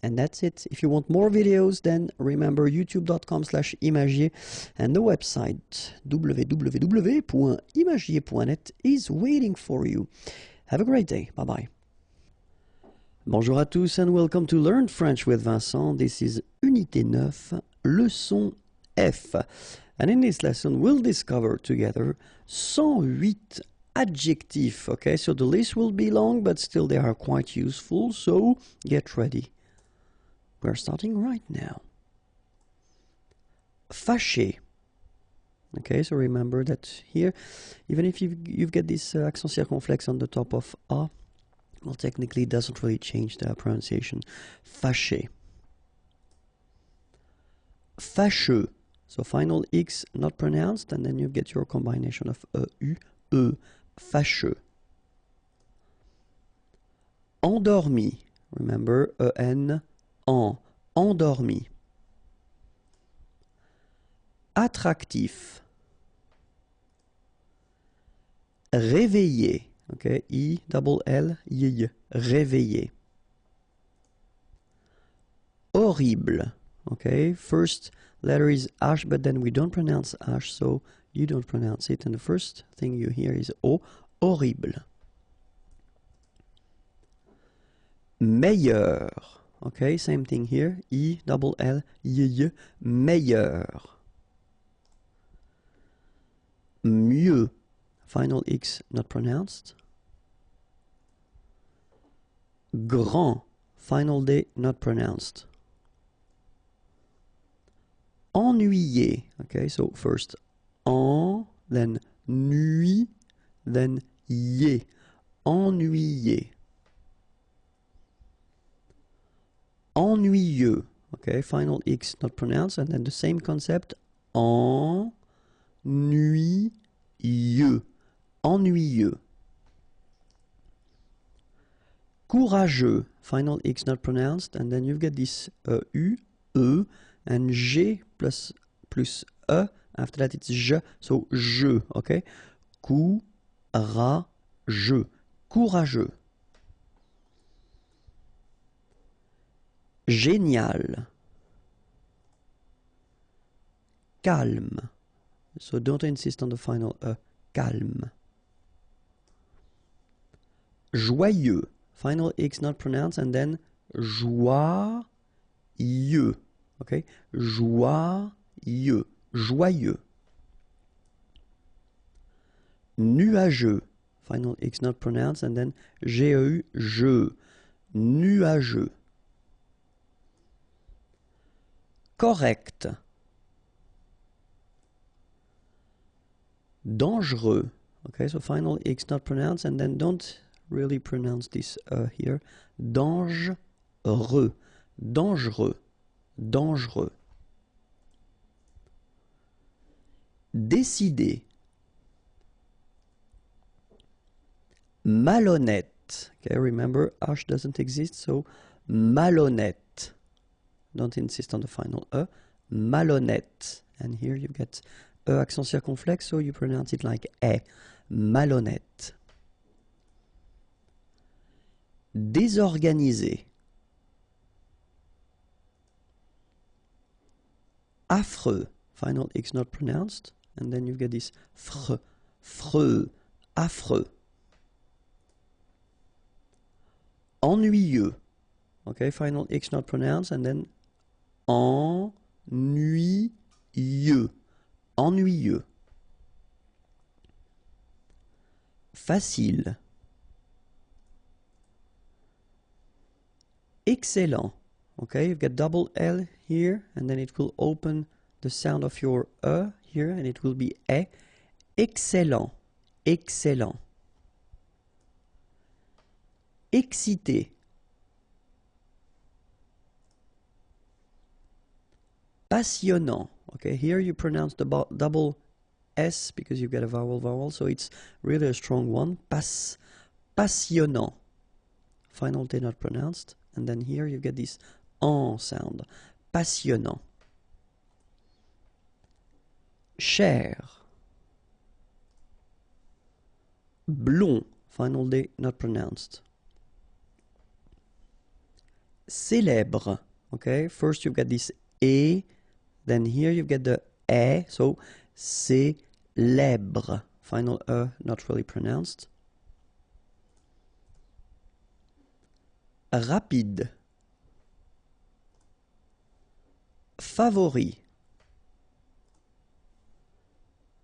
And that's it. If you want more videos, then remember youtube.com/imagier, and the website www.imagier.net is waiting for you. Have a great day. Bye-bye. Bonjour à tous and welcome to Learn French with Vincent. This is Unité 9, leçon F. And in this lesson, we'll discover together 108 adjectives. Okay, so the list will be long, but still they are quite useful, so get ready. We're starting right now. Fâché. Okay, so remember that here, even if you've got this accent circonflexe on the top of A, well, technically it doesn't really change the pronunciation. Fâché. Fâcheux. So final X not pronounced, and then you get your combination of U, E. Fâcheux. Endormi. Remember, E-N, en. Endormi. Attractif. Réveillé. Okay, I-double-L-Y. Réveillé. Horrible. Okay, first letter is H, but then we don't pronounce H, so you don't pronounce it. And the first thing you hear is O. Horrible. Meilleur. Okay, same thing here. I-double-L-Y. Meilleur. Mieux. Final X not pronounced. Grand. Final D not pronounced. Ennuyé. Okay, so first en, then nuit, then yé. Ennuyé. Ennuyeux. Okay, final X not pronounced, and then the same concept. Ennuyeux. Ennuyeux. Courageux. Final X not pronounced, and then you've got this U, E, and G plus E. After that it's je, so je, okay? Courageux. Courageux. Génial. Calme. So don't insist on the final E. Calme. Joyeux. Final X not pronounced, and then joyeux. Okay? Joyeux. Joyeux. Nuageux. Final X not pronounced, and then G-E-U, je. Nuageux. Correct. Dangereux. Okay, so final X not pronounced, and then don't really pronounce this here. Dangereux. Dangereux. Dangereux. Décidé. Malhonnête. Okay, remember H doesn't exist, so malhonnête. Don't insist on the final E. Malhonnête. And here you get E accent circonflexe, so you pronounce it like E. Malhonnête. Désorganisé. Affreux. Final X not pronounced. And then you get this fr, freux, affreux. Ennuyeux. Okay, final X not pronounced, and then ennuyeux. Ennuyeux. Facile. Excellent. Okay, you've got double L here, and then it will open the sound of your E here, and it will be E. Excellent. Excellent. Excité. Passionnant. Okay, here you pronounce the double S because you've got a vowel, so it's really a strong one. passionnant. Final T not pronounced. And then here you get this en sound. Passionnant. Cher. Blond. Final D not pronounced. Célèbre. Okay, first you get this E, then here you get the E, so célèbre. Final E not really pronounced. Rapide. Favori.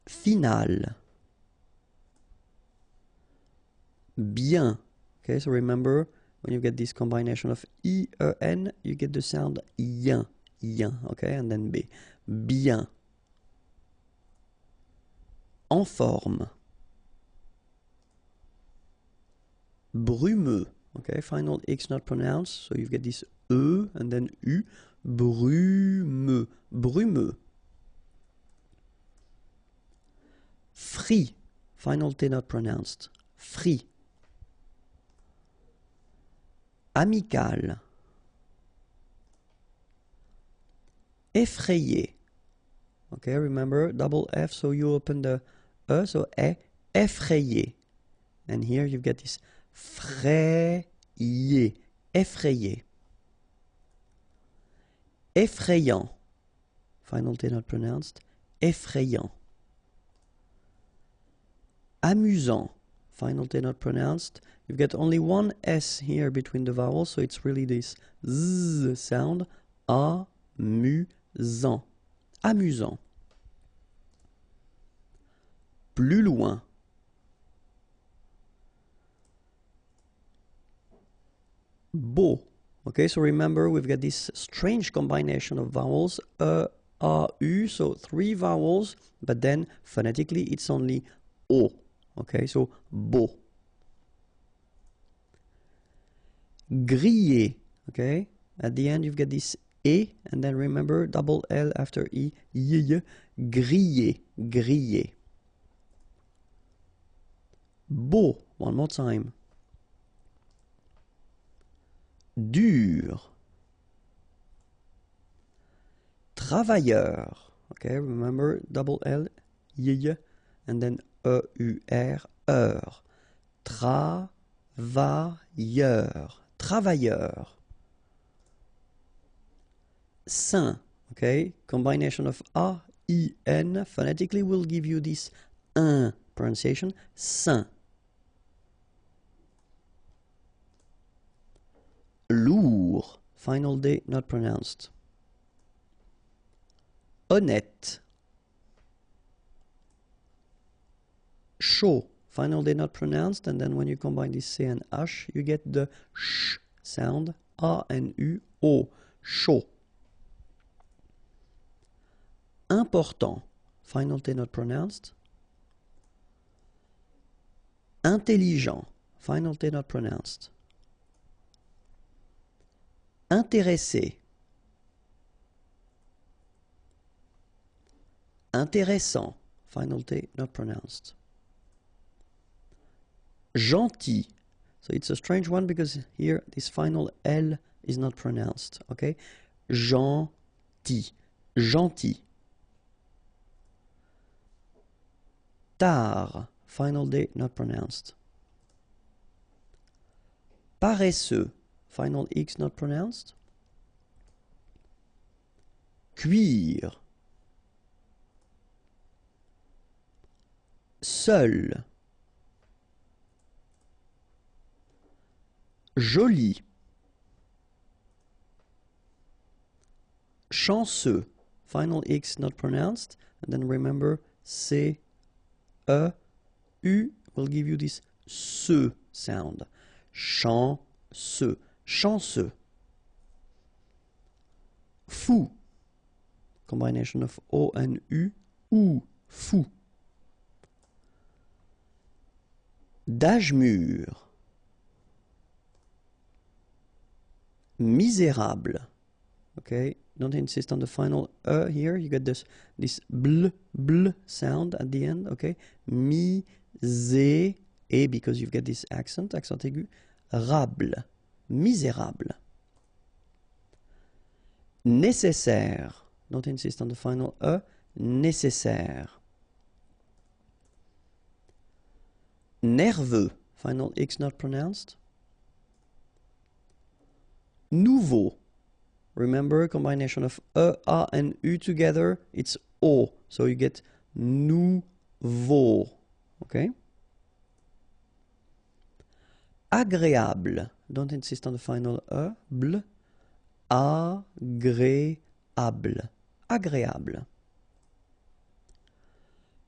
Final. Bien. Okay, so remember, when you get this combination of I, E, N, you get the sound yen, yen, okay, and then B. Bien. En forme. Brumeux. Okay, final X not pronounced, so you get this E and then U. Brumeux. Brumeux. Free. Final T not pronounced. Free. Amical. Effrayé. Okay, remember, double F, so you open the E, so effrayé. And here you get this frayé, effrayé. Effrayant. Final T not pronounced. Effrayant. Amusant. Final T not pronounced. You get only one S here between the vowels, so it's really this Z sound. Amusant. Amusant. Plus loin. Beau. Okay, so remember we've got this strange combination of vowels, A, U, so 3 vowels, but then phonetically it's only O. Okay, so beau. Grillé. Okay, at the end you've got this E, and then remember double L after E, y, grillé, grillé. Beau, one more time. Dur. Travailleur. Okay, remember double L, y, and then E-U-R, heure. Travailleur. Travailleur. Saint. Okay, combination of A, I, N, phonetically will give you this un pronunciation. Saint. Lourd. Final D not pronounced. Honnête. Chaud. Final D not pronounced, and then when you combine this C and H, you get the sh sound. A and U, O. Chaud. Important. Final T not pronounced. Intelligent. Final T not pronounced. Intéressé. Intéressant. Final T not pronounced. Gentil. So it's a strange one because here this final L is not pronounced. Okay? Gentil. Gentil. Tard. Final D not pronounced. Paresseux. Final X not pronounced. Cuire. Seul. Joli. Chanceux. Final X not pronounced. And then remember C, E, U will give you this se sound. Chanceux. Chanceux. Fou. Combination of O and U. Ou. Fou. D'âge mûr. Misérable. Okay, don't insist on the final E here. You get this bl sound at the end. Okay, misérable. A because you've got this accent aigu, rable, misérable. Nécessaire, don't insist on the final E, nécessaire. Nerveux, final X not pronounced. Nouveau, remember combination of E, A and U together, it's O, so you get nouveau, okay? Agréable, don't insist on the final E, bl, agréable, agréable.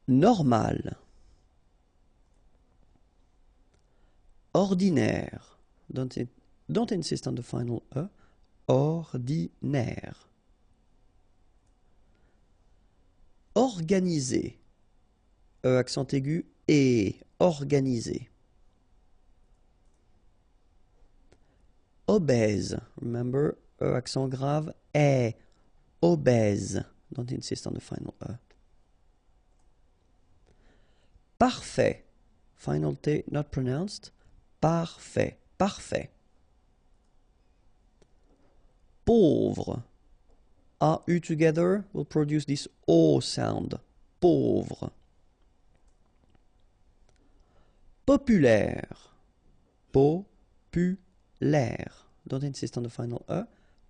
Normal. Ordinaire, don't insist on the final E, ordinaire. Organisé, E accent aigu, et organisé. Obèse, remember, E accent grave, est, obèse, don't insist on the final E. Parfait, final T not pronounced, parfait, parfait. Pauvre, A-U together will produce this O sound, pauvre. Populaire, populaire, don't insist on the final E,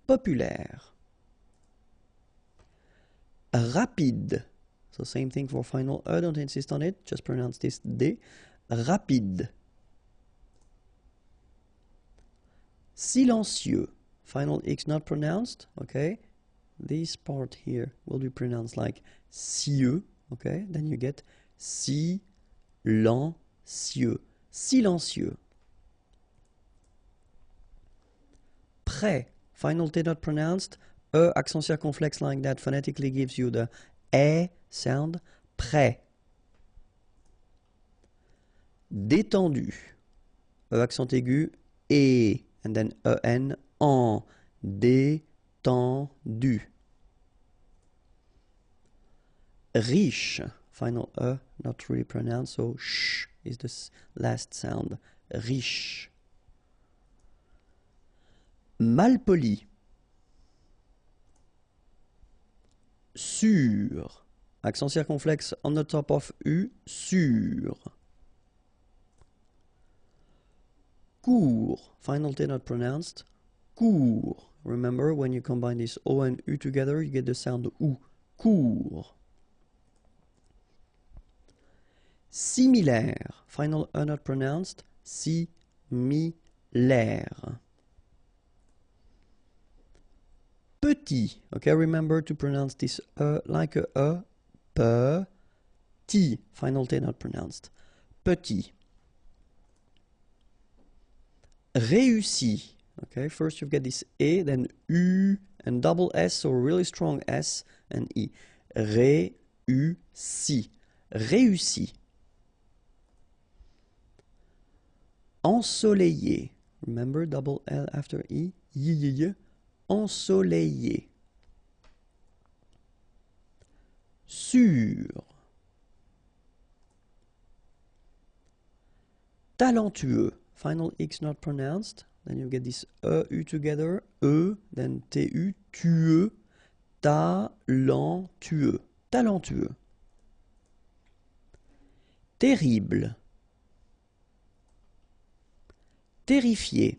populaire. Rapide, so same thing for final E, don't insist on it, just pronounce this D, rapide. Silencieux, final X not pronounced, okay? This part here will be pronounced like cieux, okay? Then you get silencieux, silencieux. Prêt, final T not pronounced, E accent circonflexe like that phonetically gives you the E sound, prêt. Détendu, E accent aigu, et, and then E-N, en, détendu. Riche, final E not really pronounced, so sh is the last sound, riche. Malpoli. Sûr, accent circonflexe on the top of U, sûr. Court, final T not pronounced, court. Remember, when you combine this O and U together, you get the sound OU, court. Similaire, final E not pronounced, similaire. Petit, okay, remember to pronounce this like a petit, final T not pronounced, petit. Réussi, okay, first you get this E, then U and double S, so really strong S and E. Réussi, réussi. Ensoleillé, remember double L after E, ensoleillé. Sûr. Talentueux, final X not pronounced, then you get this E-U together, then T-U, tueux, talentueux, talentueux. Terrible. Terrifié.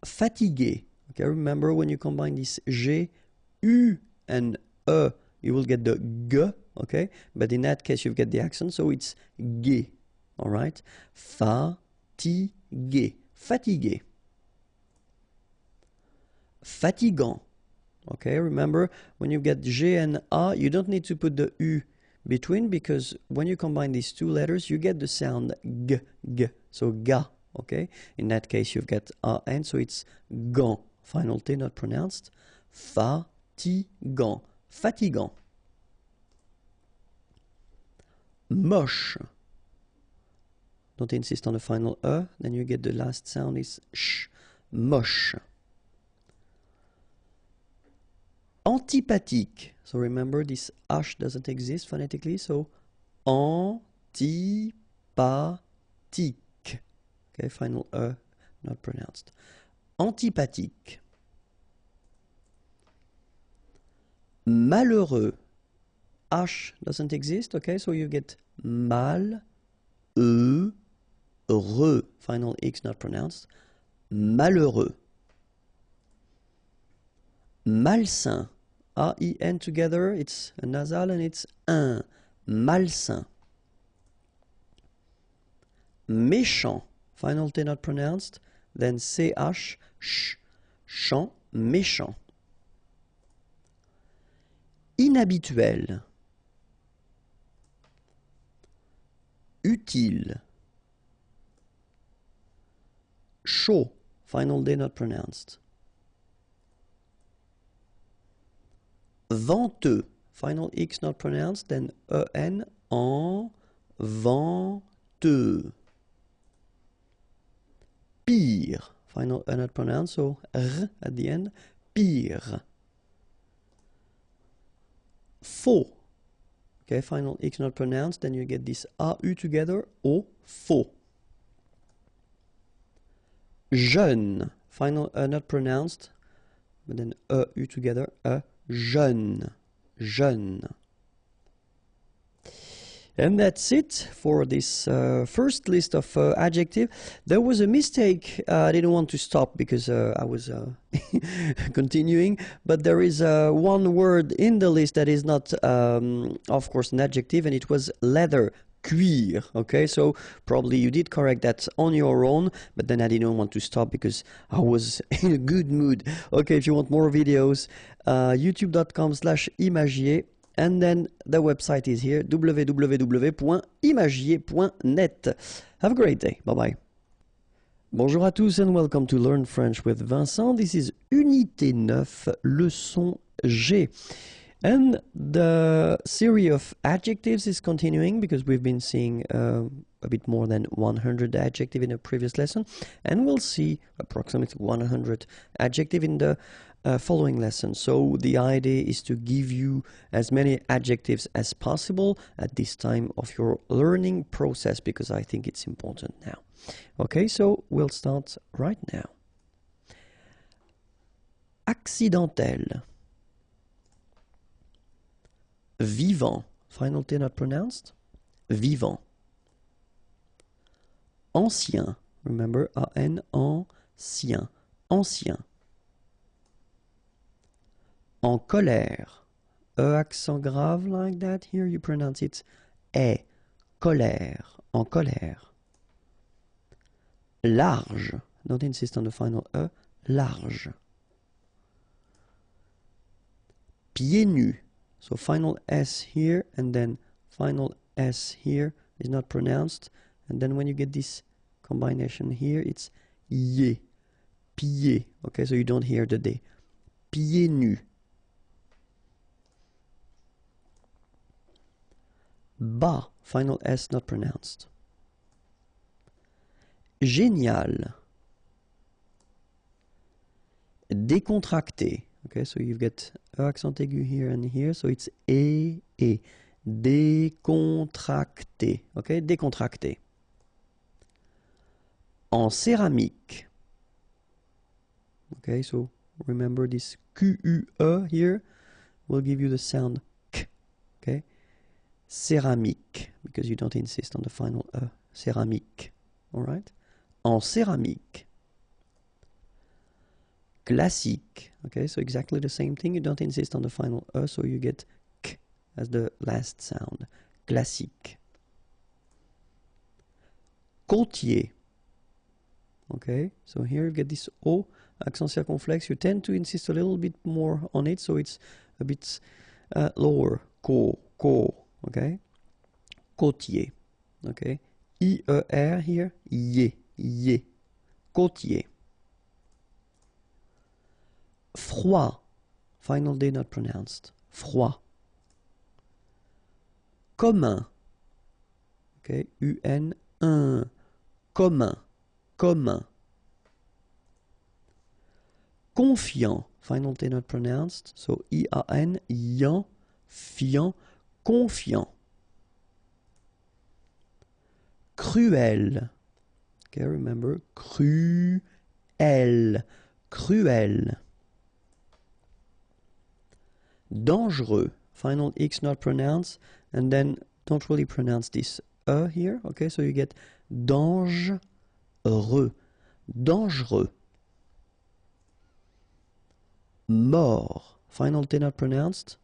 Fatigué. Okay, remember when you combine this G, U and E, you will get the G, okay? But in that case, you get the accent, so it's G, all right? Fatigué, fatigué. Fatigant, okay? Remember, when you get G and A, you don't need to put the U between, because when you combine these two letters, you get the sound G, G, so ga, okay? In that case, you've got A N, so it's gant, final T not pronounced. Fatigant, fatigant. Moche. Don't insist on the final E, then you get the last sound is sh, moche. Antipathique. So remember, this H doesn't exist phonetically, so antipathique. Antipathique. Okay, final not pronounced. Antipathique. Malheureux. H doesn't exist, okay, so you get mal, heureux. Final X not pronounced. Malheureux. Malsain. A-I-N together, it's a nasal and it's un. Malsain. Méchant. Final T not pronounced. Then C-H, ch, chant, méchant. Inhabituel. Utile. Chaud. Final D not pronounced. Venteux. Final X not pronounced. Then E-N, en, venteux. Pire. Final E not pronounced, so R at the end. Pire. Faux. Okay, final X not pronounced, then you get this AU together, O, faux. Jeune. Final E not pronounced, but then EU together, jeune. Jeune. And that's it for this first list of adjectives. There was a mistake. I didn't want to stop because I was continuing. But there is one word in the list that is not, of course, an adjective, and it was leather. Cuir. Okay, so probably you did correct that on your own, but then I didn't want to stop because I was in a good mood. Okay, if you want more videos, youtube.com/imagier. And then the website is here, www.imagier.net. Have a great day. Bye-bye. Bonjour à tous and welcome to Learn French with Vincent. This is Unité 9, Leçon G. And the series of adjectives is continuing because we've been seeing a bit more than 100 adjectives in a previous lesson. And we'll see approximately 100 adjectives in the following lesson. So the idea is to give you as many adjectives as possible at this time of your learning process because I think it's important now. Okay, so we'll start right now. Accidentel. Vivant. Final T not pronounced. Vivant. Ancien. Remember, A-N, ancien. Ancien. En colère. E accent grave like that. Here you pronounce it E. Colère. En colère. Large. Don't insist on the final E. Large. Pieds nus. So final S here and then final S here is not pronounced. And then when you get this combination here, it's ye. Pieds. Okay, so you don't hear the D. Pieds nus. Bas, final S not pronounced. Génial. Décontracté. Okay, so you've got accent aigu here and here, so it's E. Décontracté. Okay, décontracté. En céramique. Okay, so remember this Q-U-E here will give you the sound K. Okay. Céramique, because you don't insist on the final E. Céramique. Alright? En céramique. Classique. Okay, so exactly the same thing. You don't insist on the final E, so you get K as the last sound. Classique. Côtier. Okay, so here you get this O, accent circumflex. You tend to insist a little bit more on it, so it's a bit lower. Co. Okay, côtier. Okay, I-E-R here. Ye. Côtier. Froid. Final D not pronounced. Froid. Commun. Okay, U-N-1. Commun. Confiant. Final T not pronounced. So I-A-N, yan, fiant, confiant. cruel. Okay, remember, cruel, cruel. Dangereux, final X not pronounced, and then don't really pronounce this here, okay, so you get dangereux, dangereux. Mort, final T not pronounced,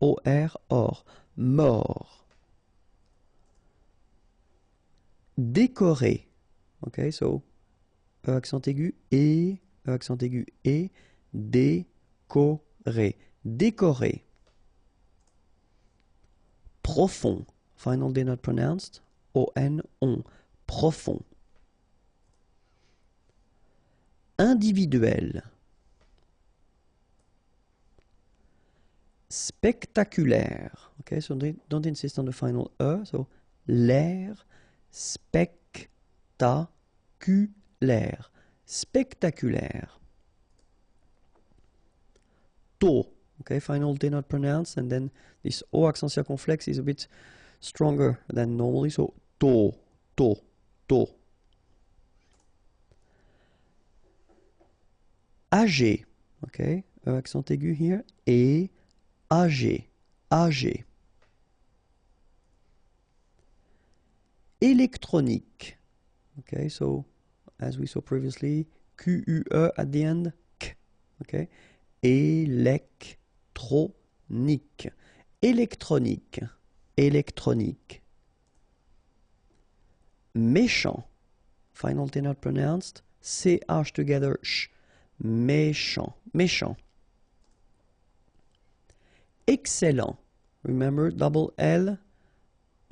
O-R, or, mort. Décoré, okay, so accent aigu, et, accent aigu, et, décoré, décoré. Profond, final D not pronounced, O-N, on, profond. Individuel. Spectaculaire. Okay, so don't insist on the final E, so l'air, spectaculaire, spectaculaire. Tôt, okay, final D not pronounced, and then this O accent circonflexe is a bit stronger than normally, so tôt, tôt, tôt. Âgé, okay, accent aigu here, et âgé, âgé. Électronique, okay, so as we saw previously, Q-U-E at the end, K, okay, électronique, électronique, électronique. Méchant, final T not pronounced, C-H together, sh, méchant, méchant. Excellent, remember double L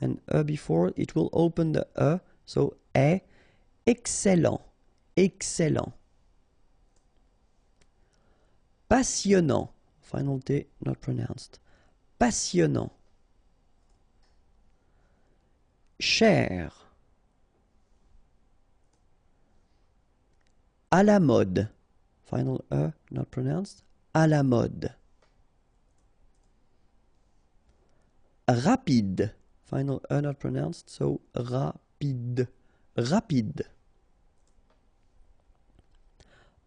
and E before, it will open the E, so excellent, excellent. Passionnant, final T not pronounced, passionnant. Cher. À la mode, final E not pronounced, à la mode. Rapide, final E not pronounced, so rapide, rapide.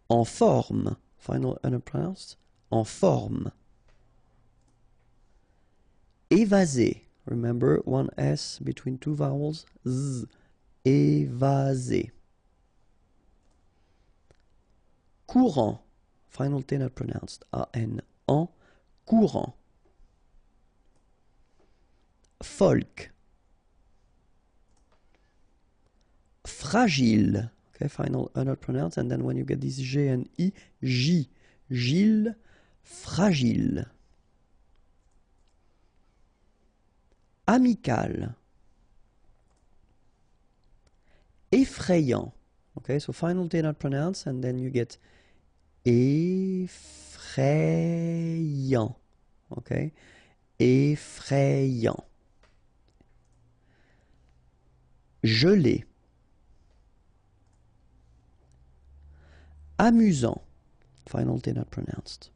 En forme, final E not pronounced, en forme. Évasé, remember one S between two vowels, Z, évasé. Courant, final T not pronounced, A-N, en, courant. Folk. Fragile, okay, final E not pronounced, and then when you get this G and I, J, Gilles, fragile. Amical. Effrayant, okay, so final T not pronounced, and then you get effrayant, okay, effrayant. Gelé. Amusant, final T not pronounced.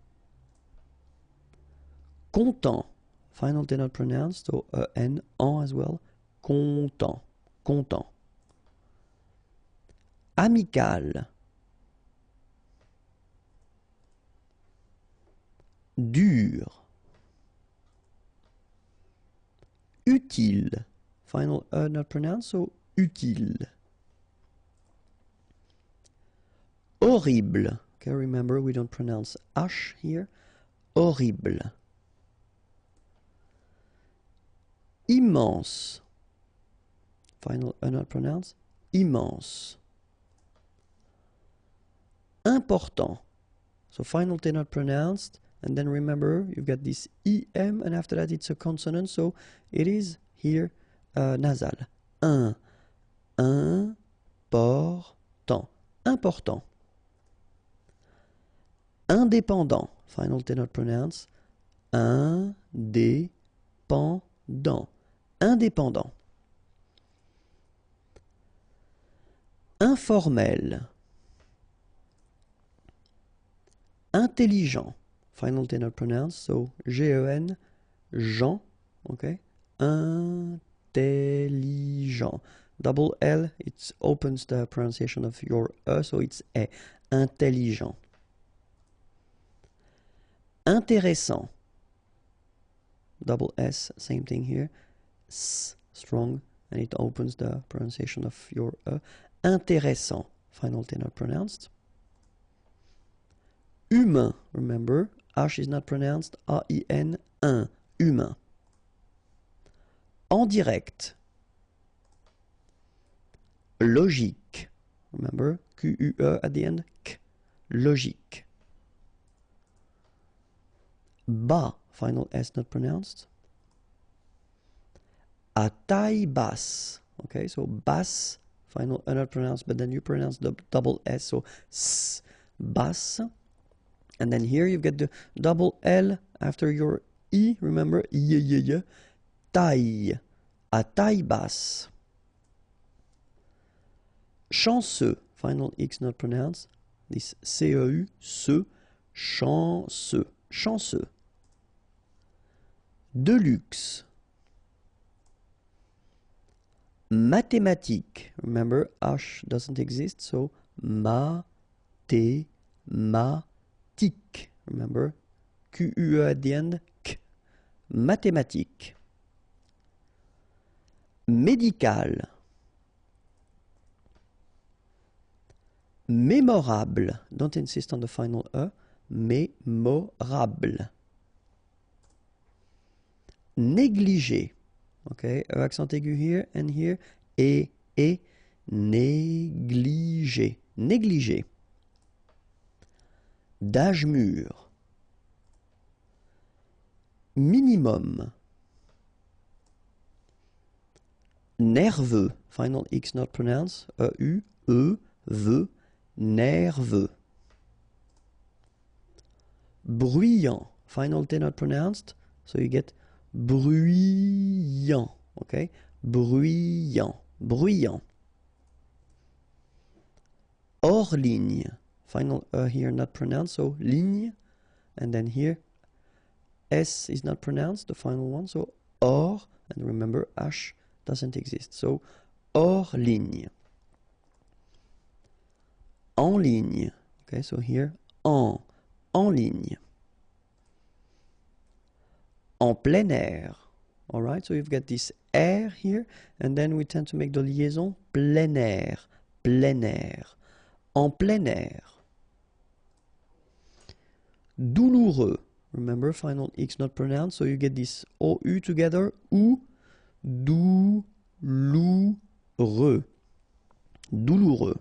Content, final T not pronounced, so N, en as well, content, content. Amical. Dur. Utile, final E not pronounced, so utile. Horrible, okay, remember we don't pronounce H here, horrible. Immense, final E not pronounced, immense. Important, so final T not pronounced, and then remember you've got this EM, and after that it's a consonant, so it is here nasal. Important, important. Indépendant, final T not pronounced, indépendant, indépendant. Informel. Intelligent, final T not pronounced, so G-E-N, Jean, okay, intelligent, Double L, it opens the pronunciation of your E, so it's E. Intelligent. Intéressant. Double S, same thing here. S, strong, and it opens the pronunciation of your E. Intéressant. Final T not pronounced. Humain, remember, H is not pronounced. A-I-N, un, humain. En direct. Logique. Remember, Q-U-E at the end, K. Logique. Bas, final S not pronounced. À taille basse. Okay, so basse, final E not pronounced, but then you pronounce the double S, so S, basse. And then here you get the double L after your I, remember, I, taille, à taille basse. Chanceux, final X not pronounced, this C-E-U, ce, chanceux, chanceux. De luxe. Mathématique, remember, H doesn't exist, so ma-té-ma-tique, remember, Q-U-E at the end, K, mathématique. Médical. Mémorable, don't insist on the final E, mémorable. Négligé, okay, E accent aigu here and here, et, négligé, négligé. D'âge mûr. Minimum. Nerveux, final X not pronounced, E-U, E-V, nerveux. Bruyant, final T not pronounced, so you get bruyant, okay? Bruyant, bruyant. Hors ligne, final E here not pronounced, so ligne, and then here S is not pronounced, the final one, so hors, and remember H doesn't exist, so hors ligne. En ligne, okay, so here en ligne. En plein air, all right, so you've got this air here, and then we tend to make the liaison plein air, plein air. En plein air. Douloureux, remember final X not pronounced, so you get this OU together, ou, douloureux, douloureux.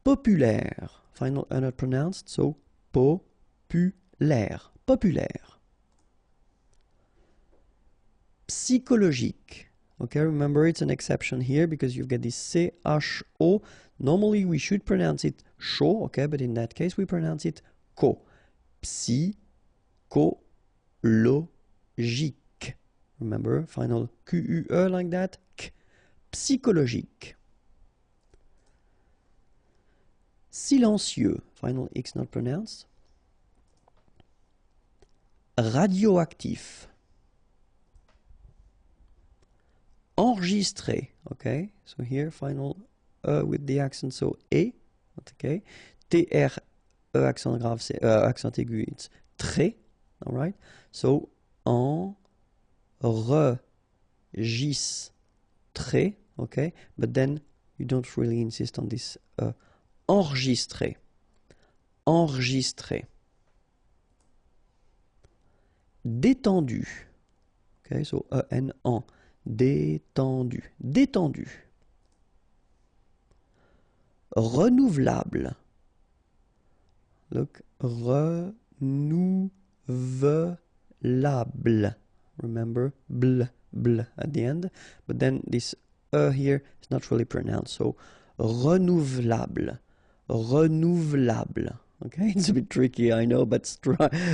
Populaire, final E not pronounced, so populaire, populaire. Psychologique, okay, remember it's an exception here because you've got this C-H-O. Normally we should pronounce it sho, okay, but in that case we pronounce it ko. Psychologique. Remember, final Q-U-E like that, K. Psychologique. Silencieux, final X not pronounced. Radioactif. Enregistré, okay, so here final with the accent, so E, okay. T-R, E accent grave, c'est accent aigu, it's très, all right. So enregistré, okay, but then you don't really insist on this enregistré, enregistré. Détendu, okay, so E-N-N, détendu, détendu. Renouvelable. Look, renouvelable. Remember, bl, bl at the end. But then this here is not really pronounced. So, renouvelable, renouvelable. Okay, it's a bit tricky, I know, but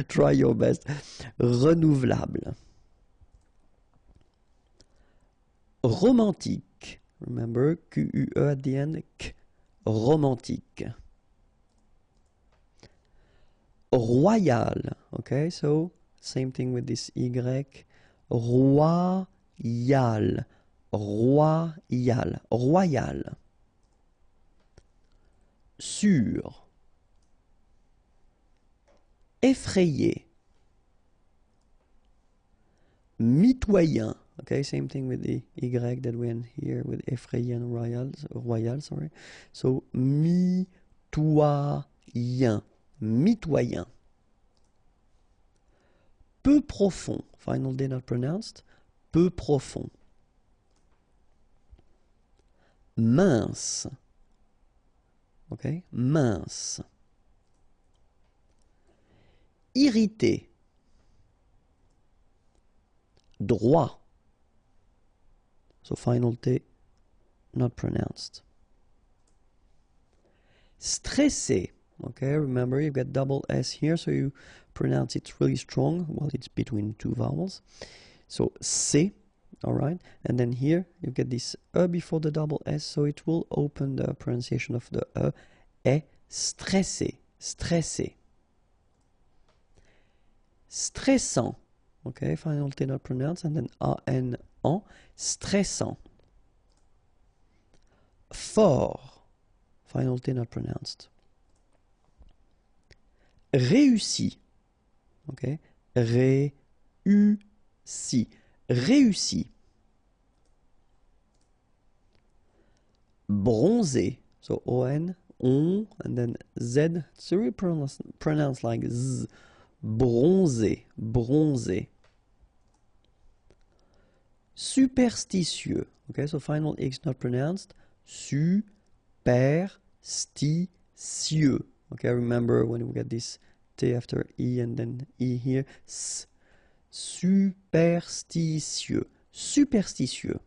try your best. Renouvelable. Romantique. Remember, Q-U-E at the end, K. Romantique. Royal. Okay, so same thing with this Y. Royal. royal, royal. Sûr. Effrayé. Mitoyen. Okay, same thing with the Y that went here with effrayé and royal, sorry. So, mitoyen. Mitoyen. Peu profond. Final D not pronounced. Peu profond. Mince. Okay, mince. Irrité. Droit. So final T not pronounced. Stressé. Okay, remember you've got double S here, so you pronounce it really strong while it's between two vowels. So C, all right, and then here you get this E before the double S, so it will open the pronunciation of the E. Est stressé, stressé. Stressant. Okay, final T not pronounced, and then A-N-N, stressant. Fort. Final T not pronounced. Réussi. Okay, réussi. Réussi. Bronzé. So O-N, on, and then Z. It's really pronounced like Z. Bronzé. Bronzé. Superstitieux. Okay, so final X not pronounced. Superstitieux. Okay, remember when we get this T after E and then E here. S. Superstitieux. Superstitieux.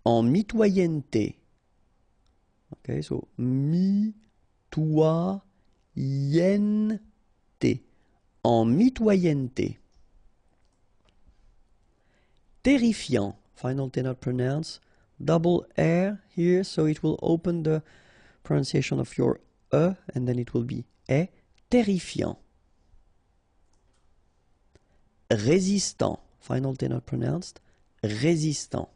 En mitoyenneté. Okay, so mitoyenneté. En mitoyenneté. Terrifiant. Final T not pronounced. Double R here, so it will open the pronunciation of your E, and then it will be E. Terrifiant. Résistant. Final T not pronounced. Résistant.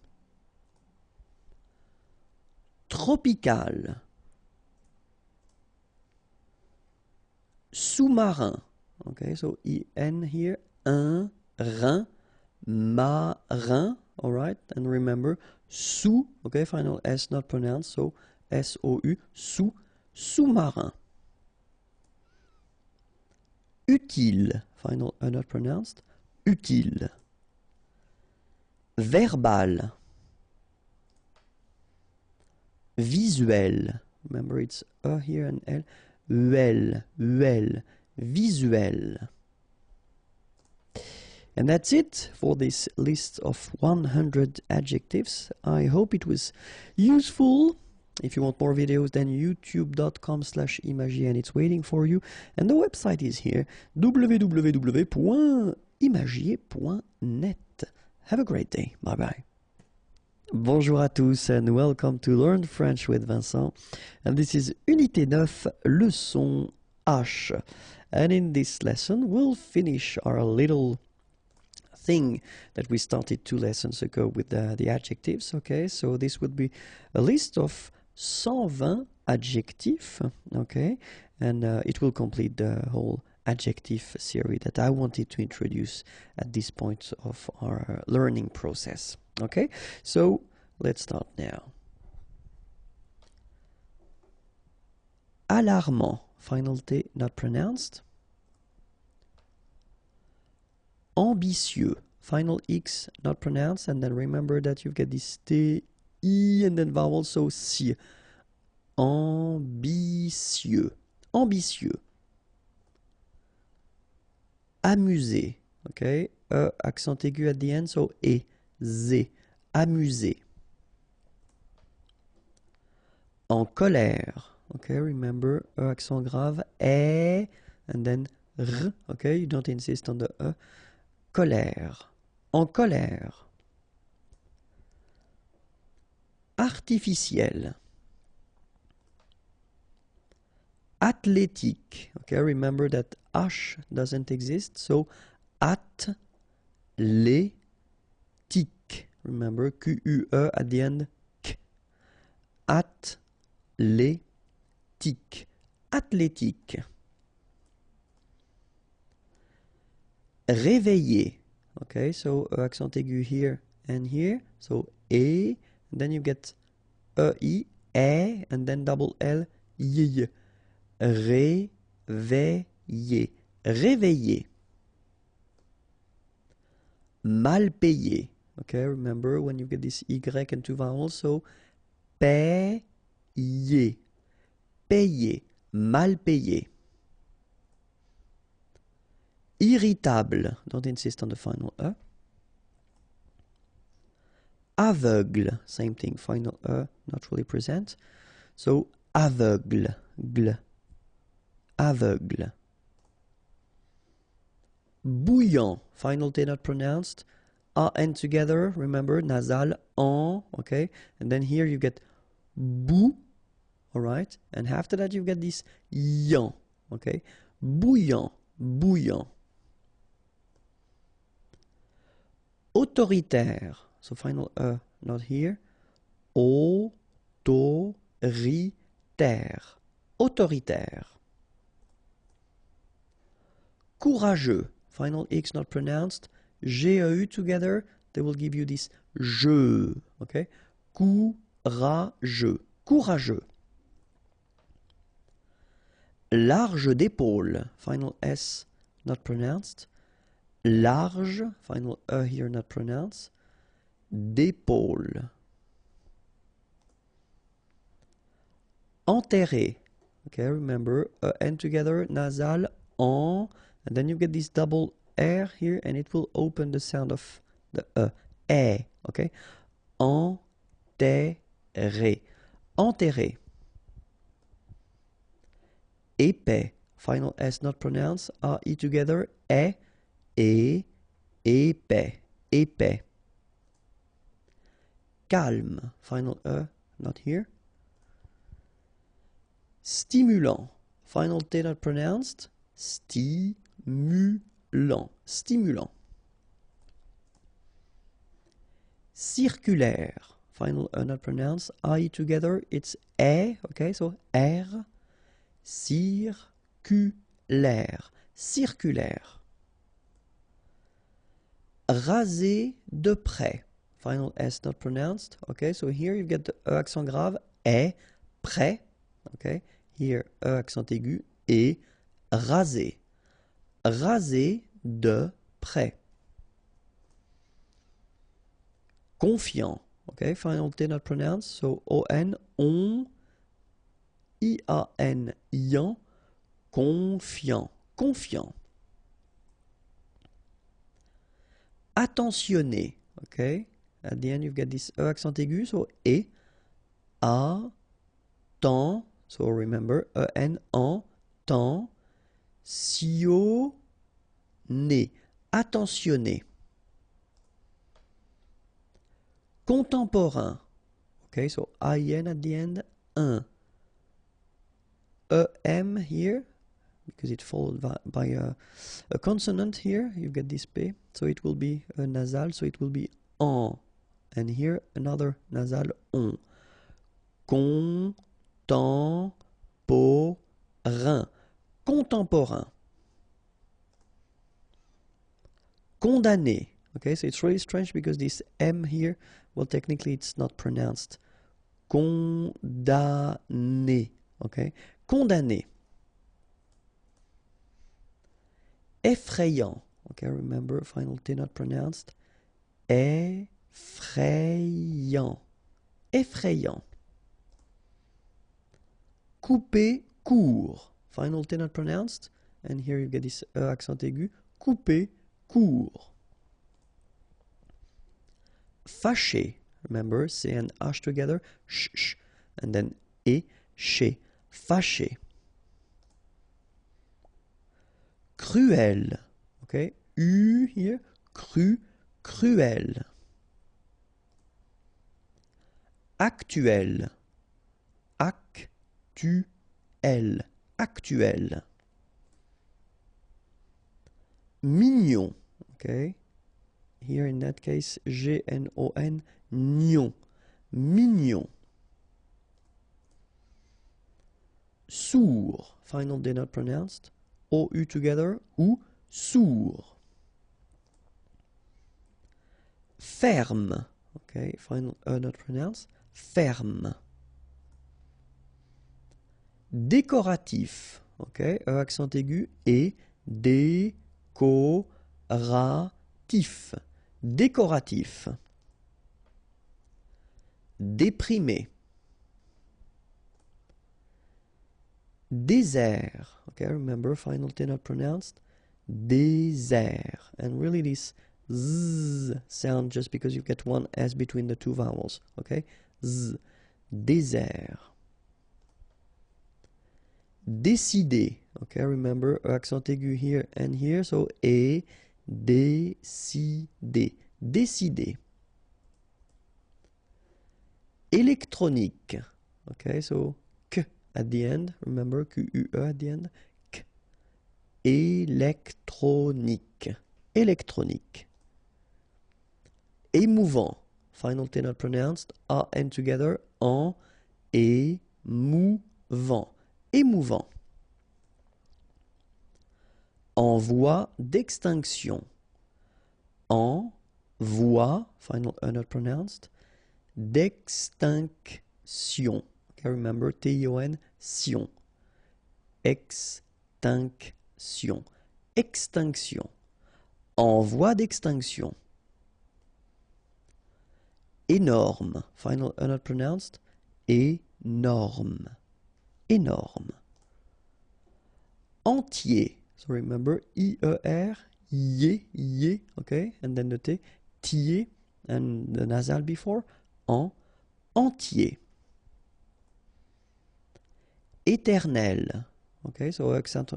Tropical. Sous-marin. Okay, so E-N here. Un, rein, marin. All right, and remember, sous, okay, final S not pronounced, so S-O-U, sous, sous-marin. Utile, final E not pronounced, utile. Verbal. Visuel, remember it's E here and L, uel, visuel. And that's it for this list of 100 adjectives. I hope it was useful. If you want more videos, then youtube.com/imagier, and it's waiting for you. And the website is here, www.imagier.net. Have a great day. Bye-bye. Bonjour à tous and welcome to Learn French with Vincent. And this is Unité 9, Leçon H. And in this lesson, we'll finish our little thing that we started 2 lessons ago with the adjectives. Okay, so this would be a list of 120 adjectives. Okay, and it will complete the whole adjective series that I wanted to introduce at this point of our learning process. Okay, so let's start now. Alarmant, final T not pronounced. Ambitieux, final X not pronounced, and then remember that you get this T, I, and then vowel, so si. Ambitieux, ambitieux. Amusé, okay, accent aigu at the end, so E, Z, amusé. En colère, okay, remember, accent grave, E, and then R, okay, you don't insist on the E. Colère, en colère. Artificiel. Athlétique. Okay, remember that H doesn't exist, so athlétique. Tique. Remember, Q-U-E at the end. K. Athlétique. Athlétique. Réveiller. Okay, so accent aigu here and here. So E, and then you get E, and then double L, Y. Réveiller. Réveiller. Mal payé. Okay, remember when you get this Y and two vowels, so payer. Payer. Mal payé. Irritable. Don't insist on the final E. Aveugle. Same thing. Final E, not really present. So aveugle. Gle. Aveugle. Bouillant. Final T not pronounced. A and together. Remember, nasal. En. Okay. And then here you get bou. Alright. And after that you get this yan. Okay. Bouillant. Bouillant. Autoritaire. So final not here. Autoritaire. Autoritaire. Courageux. Final X not pronounced. G-E-U together. They will give you this je. Okay. Courageux. Courageux. Large d'épaule. Final S not pronounced. Large. Final E here not pronounced. D'épaule. Enterré. Okay, remember, and together, nasal, en, and then you get this double R here, and it will open the sound of the E. Okay? Enterré. Enterré. Épais. Final S not pronounced. A-E together. Épais. Épais. Calme. Final E not here. Stimulant. Final T not pronounced. Stimulant. Stimulant. Circulaire. Final E not pronounced. I together. It's E. Okay, so R. Circulaire. Circulaire. Raser de près. Final S not pronounced. Okay, so here you get the E accent grave. E. Près. Okay, here E accent aigu. Et raser. Raser de près. Confiant. Okay, final T not pronounced. So O-N, on, I-A-N, ian, confiant. Confiant. Attentionné. Okay, at the end you've got this E accent aigu. So et, a, temps. So remember, E-N, en, temps, sionné. Attentionné. Contemporain. Okay, so I-N at the end, un. E-M here, because it's followed by a consonant here, you get this P, so it will be a nasal, so it will be en. And here, another nasal, on. Contemporain. Contemporain. Condamné. Okay, so it's really strange because this M here, well, technically it's not pronounced. Condamné. Okay, condamné. Effrayant. Okay, remember, final T not pronounced. Effrayant. Effrayant. Couper court. Final T not pronounced. And here you get this E accent aigu. Couper court. Fâché. Remember, C and H together. Sh, sh. And then E, ché. Fâché. Cruel. Okay, U here. Cruel. Actuel. Actuel. Actuel. Mignon. Okay. here in that case, G-N-O-N, gnon, mignon. Sourd, final D not pronounced, O-U together, ou, sourd. Ferme, okay, final E not pronounced, ferme. Décoratif, okay, E accent aigu, et décoratif. Décoratif. Déprimé. Désert. Okay, remember, final T not pronounced. Désert. And really this Z sound just because you get one S between the two vowels. Okay? Z. Désert. Décider. Okay, remember, accent aigu here and here. So, et, décider. Décider. Électronique. Okay, so, k at the end. Remember, Q-U-E at the end. K. Électronique. Électronique. Émouvant. Final T not pronounced. A-N together. En. Émouvant. Émouvant. En voie d'extinction. En voie, final E not pronounced, d'extinction. Okay, remember, T-I-O-N, sion. Extinction. Extinction. En voie d'extinction. Énorme. Final E not pronounced, énorme. Énorme. Entier. So remember, I-E-R, yé, okay, and then the T, tier, and the nasal before, en, entier. Éternel. Okay, so accent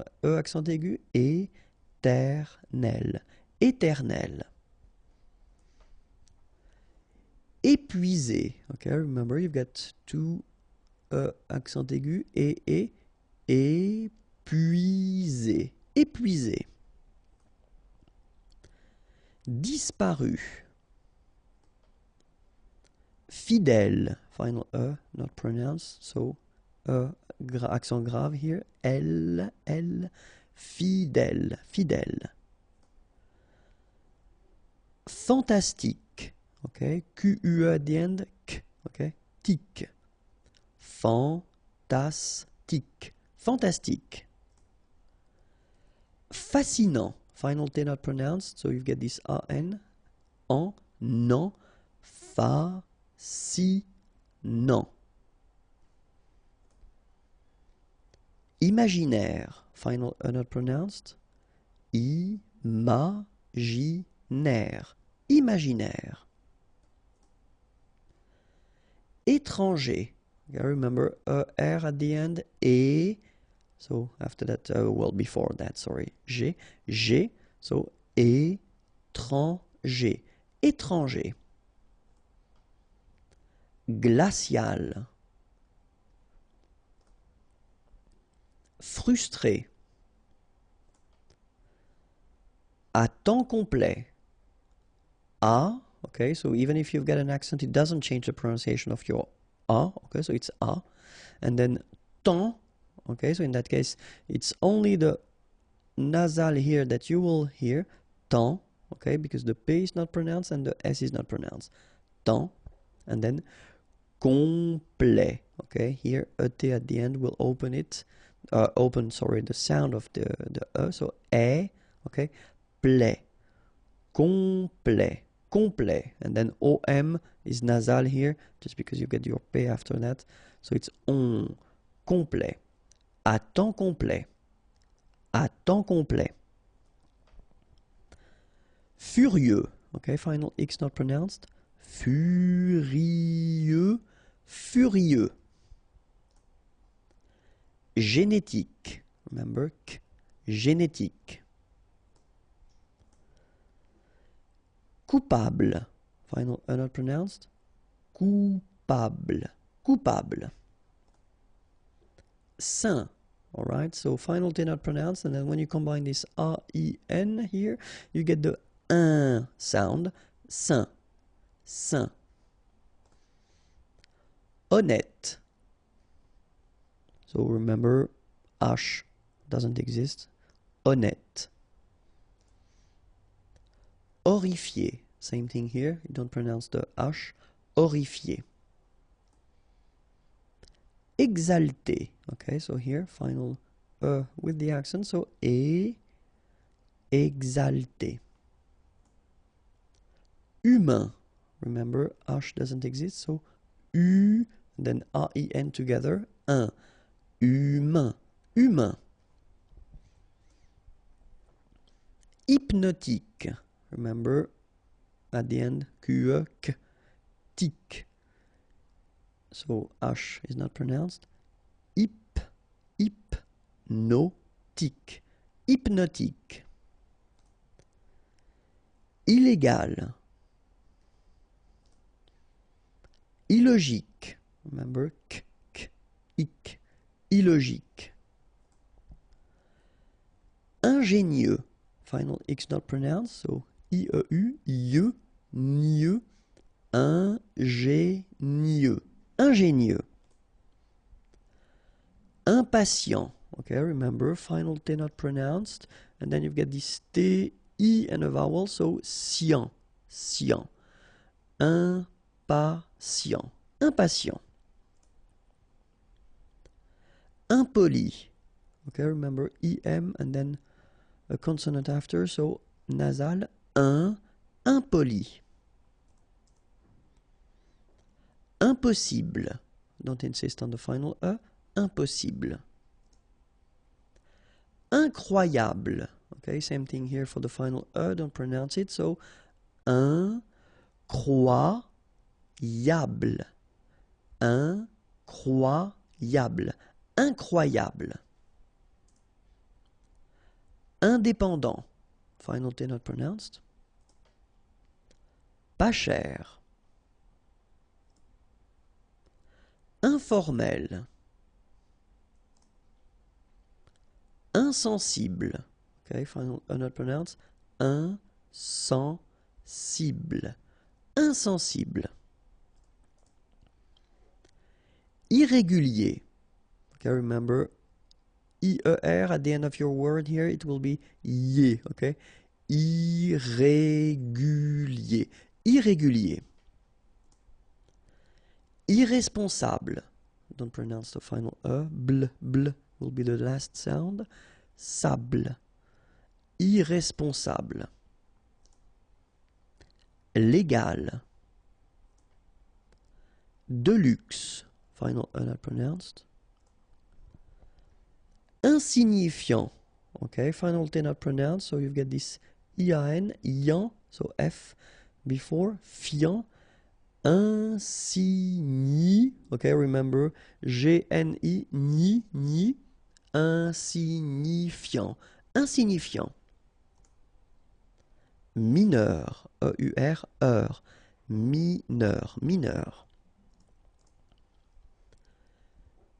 aigu, éternel. Éternel. Épuisé. Okay, remember, you've got two accent aigu, épuisé. Épuisé. Disparu. Fidèle. Final E, not pronounced, so accent grave here. L, fidèle. Fidèle. Fantastique. Okay, Q-U-E at the end, K. Okay, tic. Fantastique. Fantastique. Fascinant. Final T not pronounced, so you get this A-N. En, non, fascinant. Imaginaire. Final E not pronounced. Imaginaire. Imaginaire. Étranger. You gotta remember R at the end. Et. So after that, well, before that, sorry. G. So étranger. Étranger. Glacial. Frustré. À temps complet. A. Okay, so even if you've got an accent, it doesn't change the pronunciation of your A. Okay, so it's A. And then temps. Okay, so in that case, it's only the nasal here that you will hear. Temps. Okay, because the P is not pronounced and the S is not pronounced. Temps. And then complet. Okay, here a T at the end will open it. The sound of the E. So E. Okay, plait. Complet. Complet. And then OM is nasal here, just because you get your P after that. So it's on. Complet. À temps complet. À temps complet. Furieux. Okay, final X not pronounced. Furieux. Furieux. Génétique. Remember, K. Génétique. Coupable. Final E not pronounced. Coupable. Coupable. Saint. Alright, so final T not pronounced, and then when you combine this A-I-N here, you get the un sound, sain, sain. Honnête. So remember, H doesn't exist. Honnête. Horrifié. Same thing here. You don't pronounce the H. Horrifié. Exalté. Okay, so here, final with the accent. So, exalté. Humain. Remember, H doesn't exist. So, U, then A-I-N together. Un. Humain. Humain. Hypnotique. Remember, at the end, Q-E, K, tic. So, H is not pronounced. Hypnotique. Hypnotique. Illégal. Illogique. Remember, k, ik. Illogique. Ingénieux. Final X not pronounced, so I-E-U, I-E, nieux. Ingénieux. Ingénieux. Impatient. Okay, remember, final T not pronounced. And then you've got this T, I and a vowel, so sien. Sien. Impatient. Impatient. Impoli. Okay, remember, I-M and then a consonant after, so nasal. Impoli. Impossible. Don't insist on the final E. Impossible. Incroyable. Okay, same thing here for the final E. Don't pronounce it. So, incroyable. Incroyable. Incroyable. Indépendant. Final T not pronounced. Pas cher. Informel. Insensible. Okay, final not pronounced. Insensible. Insensible. Irrégulier. Okay, remember, I-E-R at the end of your word here, it will be ye, okay? Irrégulier. Irrégulier. Irresponsable. Don't pronounce the final E. Bl, bl will be the last sound. Sable. Irresponsable. Légal. De luxe. Final E not pronounced. Insignifiant. Okay, final T not pronounced, so you've got this I-A-N, yan, so F before, fiant. Insigni, okay, remember, G-N-I, ni, ni, insignifiant. Insignifiant. Mineur, E-U-R, heure. Mineur, mineur.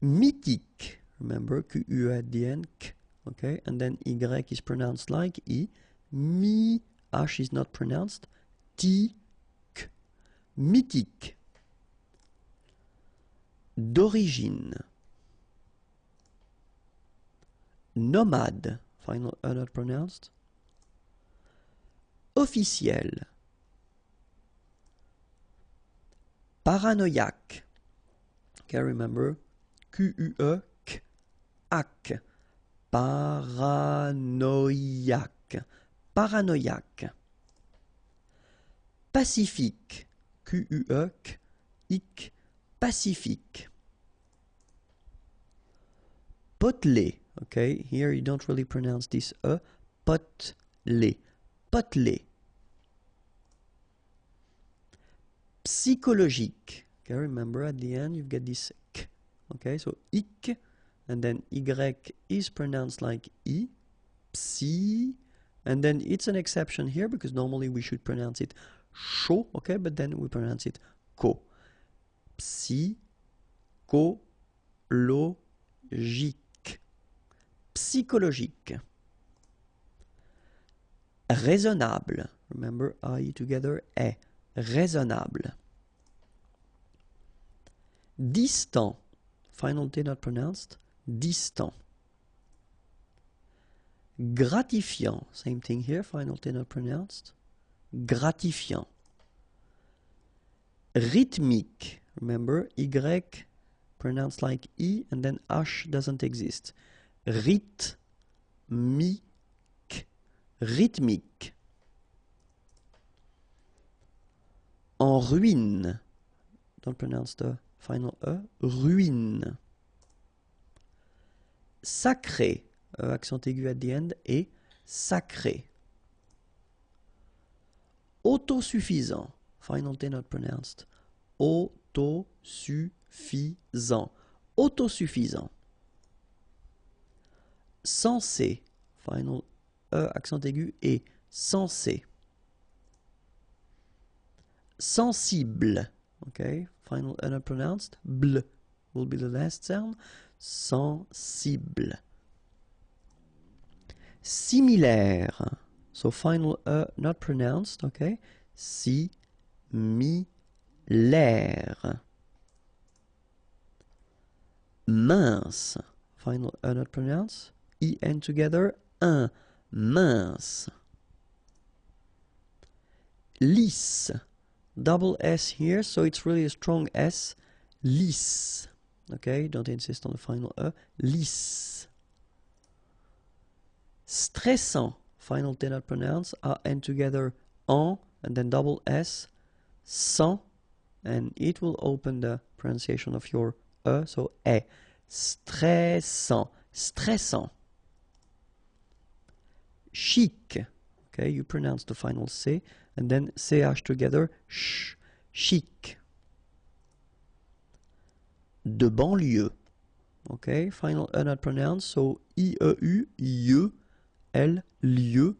Mythique, remember, Q-U at the end, K, okay, and then Y is pronounced like I. Mi, H is not pronounced, T, K. Mythique. D'origine. Nomade, final E not pronounced. Officiel. Paranoïaque. Okay, remember, Q-U-E, K, ac. Paranoïaque. Paranoïaque. Pacifique. Q-U-E, K, ic. Pacifique. Potelé. Okay, here you don't really pronounce this E. Potelé. Potelé. Psychologique. Okay, remember at the end you've got this K. Okay, so ic, and then Y is pronounced like I. Psy. And then it's an exception here because normally we should pronounce it sho, okay, but then we pronounce it ko. Psychologique. Psychologique. Raisonnable. remember, I together, est. Raisonnable. Distant, final T not pronounced, distant. Gratifiant, same thing here, final T not pronounced, gratifiant. Rythmique, remember, Y pronounced like E and then H doesn't exist. Rythmique, rythmique. En ruine, don't pronounce the final E, ruine. Sacré, accent aigu at the end, et sacré. Autosuffisant, final T not pronounced, autosuffisant, autosuffisant. Sensé, final E, accent aigu, et sensé. Sensible, okay, final E not pronounced, bl will be the last sound, sensible. Similaire, so final E not pronounced, okay, similaire. Mince, final E not pronounced, E-N together, un, mince. Lisse, double S here, so it's really a strong S, lisse, okay, don't insist on the final E, lisse. Stressant, final T not pronounced, A-N together, en, and then double S, sans, and it will open the pronunciation of your E, so est. Stressant, stressant. Chic, okay, you pronounce the final C, and then CH together, sh, chic. De banlieue, okay, final E not pronounced, so I-E-U, I-E, L, lieu,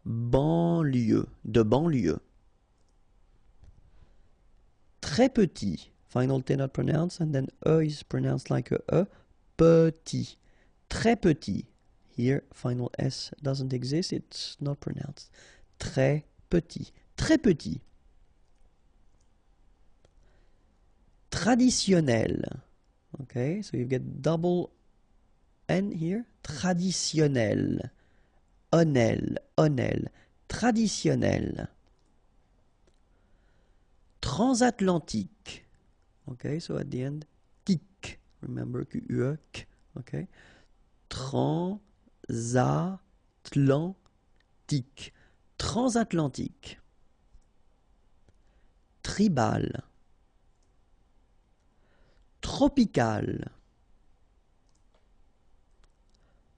banlieue, de banlieue. Très petit, final T not pronounced, and then E is pronounced like a E, petit, très petit. Here, final S doesn't exist, it's not pronounced. Très petit, très petit. Traditionnel, okay, so you get double N here, traditionnel. Honnel, honnel, traditionnel. Transatlantique, okay, so at the end, tic, remember Q-U-E, k, okay. Transatlantique, transatlantique. Tribal. Tropical.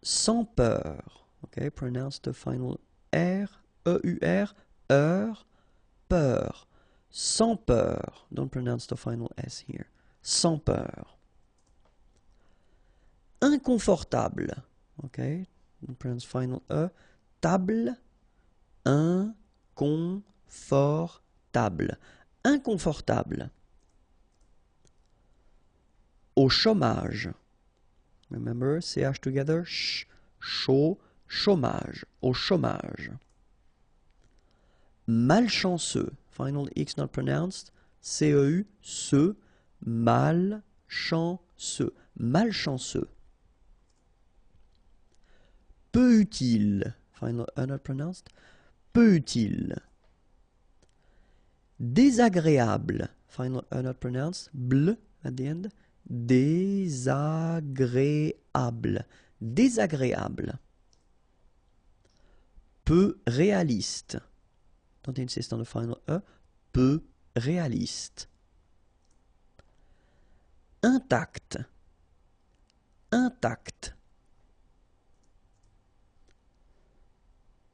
Sans peur, okay, pronounce the final R, E-U-R, heure, peur. Sans peur, don't pronounce the final S here. Sans peur. Inconfortable, okay, don't pronounce final E. Table, inconfortable. Inconfortable. Au chômage. Remember, CH together, ch, chaud, chômage, au chômage. Malchanceux, final X not pronounced, C-E-U, ce, malchanceux, malchanceux. Peu utile, final E not pronounced, peu utile. Désagréable, final E not pronounced, bl at the end, désagréable, désagréable. Peu réaliste, don't insist on the final E, peu réaliste. Intact, intact.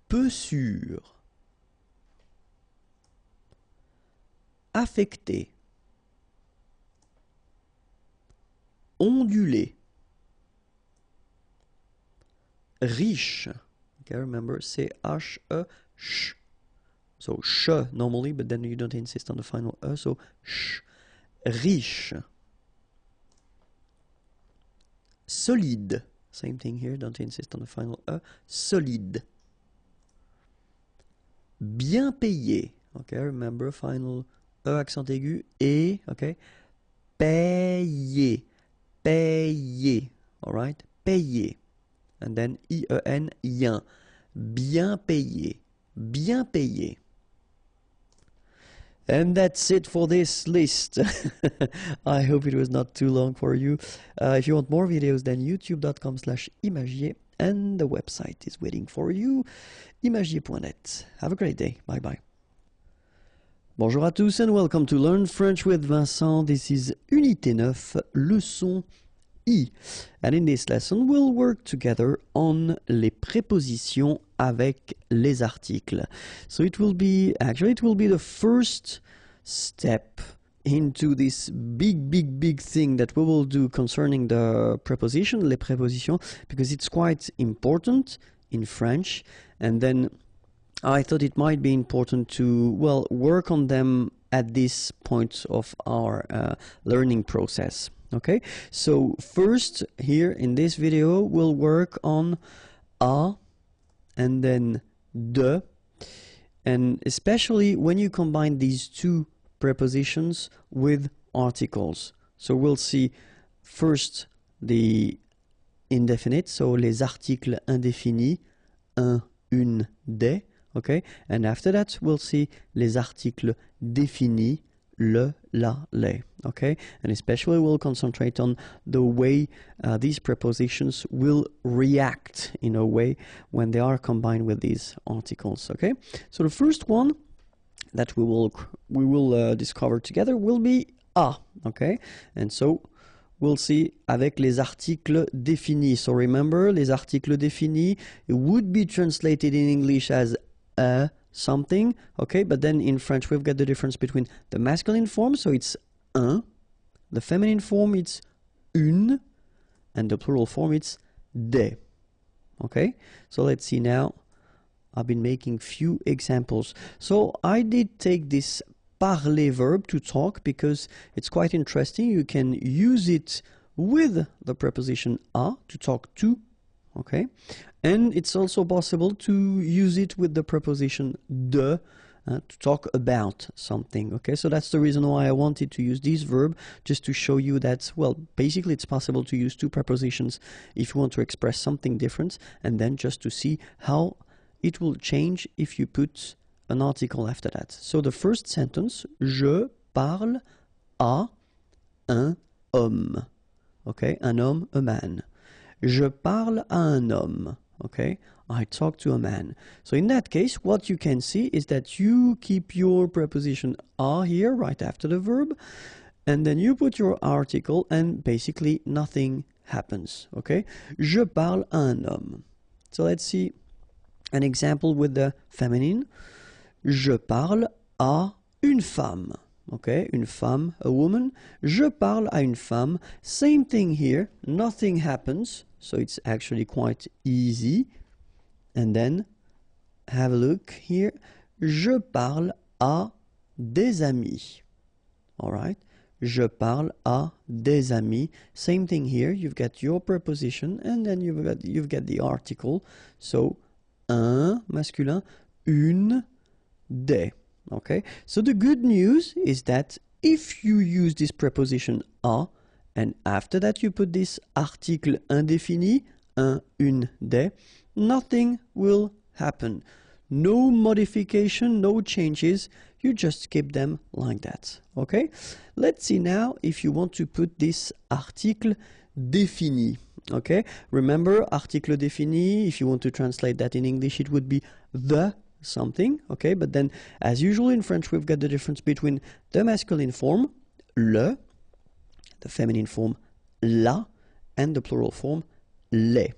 Peu sûr. Affecté. Ondulé. Riche. Okay, remember, C-H-E, sh. So, sh normally, but then you don't insist on the final E, so sh. Riche. Solide. Same thing here, don't insist on the final E. Solide. bien payé. Okay, remember final E accent aigu et, okay, payé, payé, all right, payé, and then I-E-N, yen, bien payé, bien payé. And that's it for this list. I hope it was not too long for you. If you want more videos, then youtube.com/imagier, and the website is waiting for you, imagier.net. Have a great day. Bye bye. Bonjour à tous and welcome to Learn French with Vincent. This is Unité 9, leçon I. And in this lesson, we'll work together on les prépositions avec les articles. So it will be the first step into this big thing that we will do concerning the preposition, les prépositions, because it's quite important in French. And then I thought it might be important to, well, work on them at this point of our learning process. Okay, so first here in this video we'll work on a and then de, and especially when you combine these two prepositions with articles. So we'll see first the indefinite, so les articles indéfinis, un, une, des, okay, and after that we'll see les articles définis, le, la, les, okay, and especially we'll concentrate on the way these prepositions will react in a way when they are combined with these articles, okay. So the first one that we will discover together will be a, okay, and so we'll see avec les articles définis. So remember, les articles définis, it would be translated in English as a something, okay, but then in French we've got the difference between the masculine form, so it's un, the feminine form it's une, and the plural form it's des, okay. So let's see now. I've been making few examples. So I did take this parler verb, to talk, because it's quite interesting. You can use it with the preposition a, to talk to, okay, and it's also possible to use it with the preposition de, to talk about something, okay. So that's the reason why I wanted to use this verb, just to show you that, well, basically it's possible to use two prepositions if you want to express something different, and then just to see how it will change if you put an article after that. So the first sentence, je parle à un homme, okay, un homme, a man. Je parle à un homme, okay, I talk to a man. So in that case, what you can see is that you keep your preposition à here right after the verb, and then you put your article and basically nothing happens, okay. Je parle à un homme. So let's see an example with the feminine. Je parle à une femme, okay, une femme, a woman. Je parle à une femme. Same thing here, nothing happens, so it's actually quite easy. And then have a look here. Je parle à des amis. All right. Je parle à des amis. Same thing here. You've got your preposition and then you've got the article. So un masculin, une, des. Okay. So the good news is that if you use this preposition à and after that you put this article indéfini, un, une, des, nothing will happen. No modification, no changes. You just keep them like that. Okay? Let's see now if you want to put this article défini. Okay? Remember, article défini, if you want to translate that in English, it would be the something. Okay? But then, as usual in French, we've got the difference between the masculine form, le, the feminine form, la, and the plural form, les.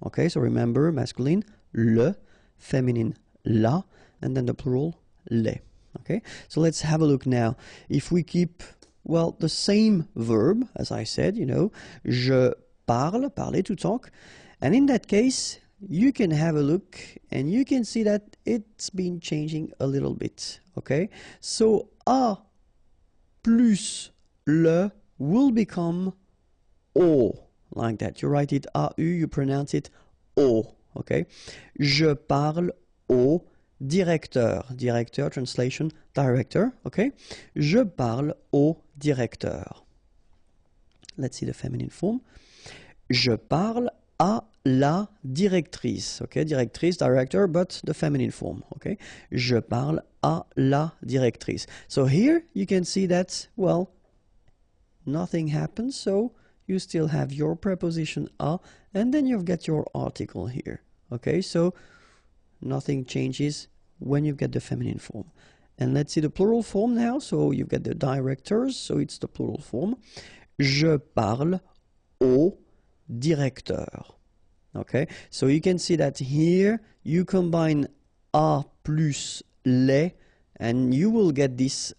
Okay, so remember, masculine, le, feminine, la, and then the plural, les. Okay, so let's have a look now. If we keep, well, the same verb, as I said, you know, je parle, parler, to talk, and in that case, you can have a look and you can see that it's been changing a little bit. Okay, so a plus le will become o. Like that. You write it AU, you pronounce it O. Okay? Je parle au directeur. Directeur, translation, director, okay? Je parle au directeur. Let's see the feminine form. Je parle à la directrice, okay? Directrice, director, but the feminine form, okay? Je parle à la directrice. So here you can see that, well, nothing happens, so you still have your preposition à, and then you've got your article here, okay? So nothing changes when you get the feminine form. And let's see the plural form now. So you get the directors, so it's the plural form. Je parle au directeur. Okay, so you can see that here you combine a plus les, and you will get this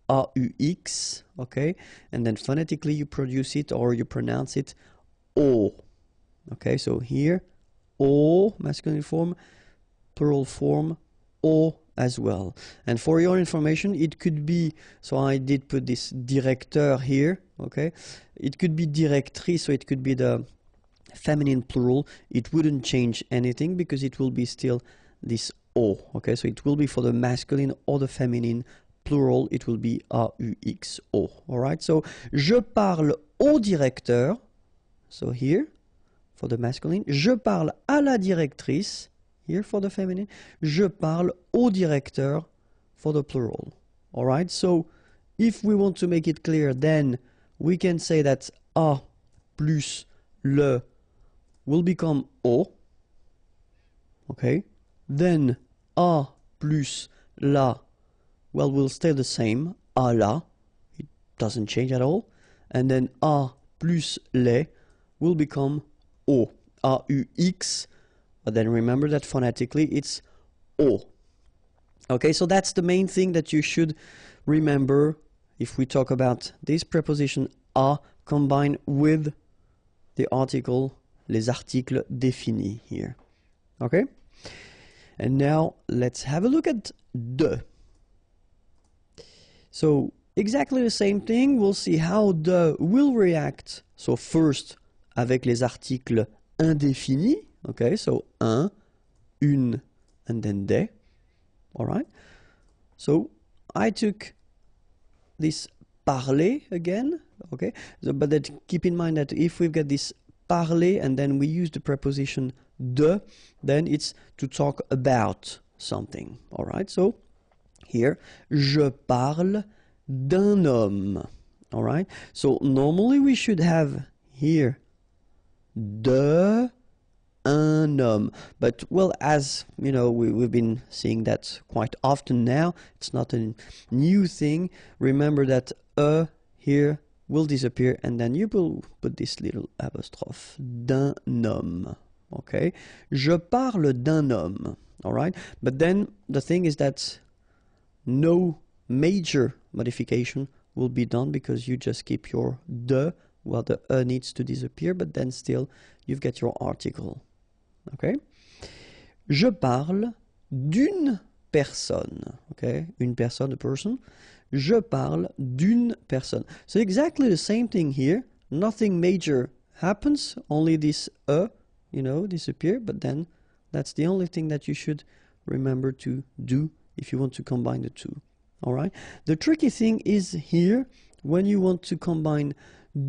AUX, okay, and then phonetically you produce it or you pronounce it O. Okay, so here O, masculine form, plural form O as well. And for your information, it could be, so I did put this directeur here, okay, it could be directrice, so it could be the feminine plural. It wouldn't change anything because it will be still this O, okay, so it will be for the masculine or the feminine plural, it will be AUXO, all right? So je parle au directeur, so here for the masculine, je parle à la directrice, here for the feminine, je parle au directeur for the plural, all right? So if we want to make it clear, then we can say that a plus le will become o, okay? Then a plus la, well, will stay the same, à la, it doesn't change at all. And then a plus les will become o, AUX, but then remember that phonetically it's o. Okay, so that's the main thing that you should remember if we talk about this preposition a combined with the article, les articles définis here. Okay? And now let's have a look at de. So exactly the same thing, we'll see how de will react. So first avec les articles indéfinis, okay, so un, une, and then des, all right? So I took this parler again, okay, so, but that, keep in mind that if we've got this parler and then we use the preposition de, then it's to talk about something, all right? So here, je parle d'un homme, all right? So normally we should have here de un homme, but well, as you know, we've been seeing that quite often now. It's not a new thing. Remember that here will disappear, and then you will put this little apostrophe, d'un homme, okay? Je parle d'un homme, all right? But then the thing is that no major modification will be done because you just keep your de, well, the needs to disappear, but then still you've got your article, okay? Je parle d'une personne, okay? Une personne, a person. Je parle d'une personne. So exactly the same thing here. Nothing major happens, only this you know, disappear, but then that's the only thing that you should remember to do if you want to combine the two, all right? The tricky thing is here, when you want to combine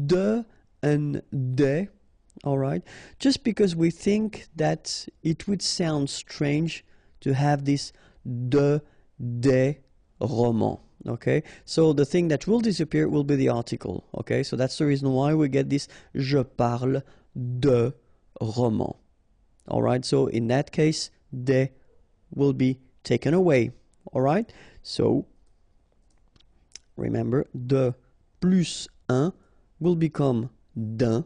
de and des, all right? Just because we think that it would sound strange to have this de, des, roman, okay? So the thing that will disappear will be the article, okay? So that's the reason why we get this je parle de roman, all right? So in that case, des will be taken away, all right? So remember, de plus un will become d'un,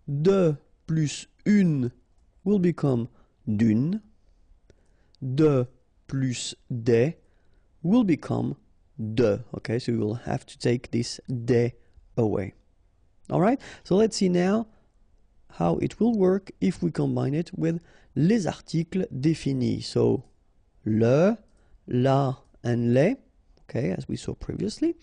de plus une will become d'une, de plus des will become de, okay? So you will have to take this des away, all right? So let's see now how it will work if we combine it with les articles définis. So le, la, and les, okay, as we saw previously.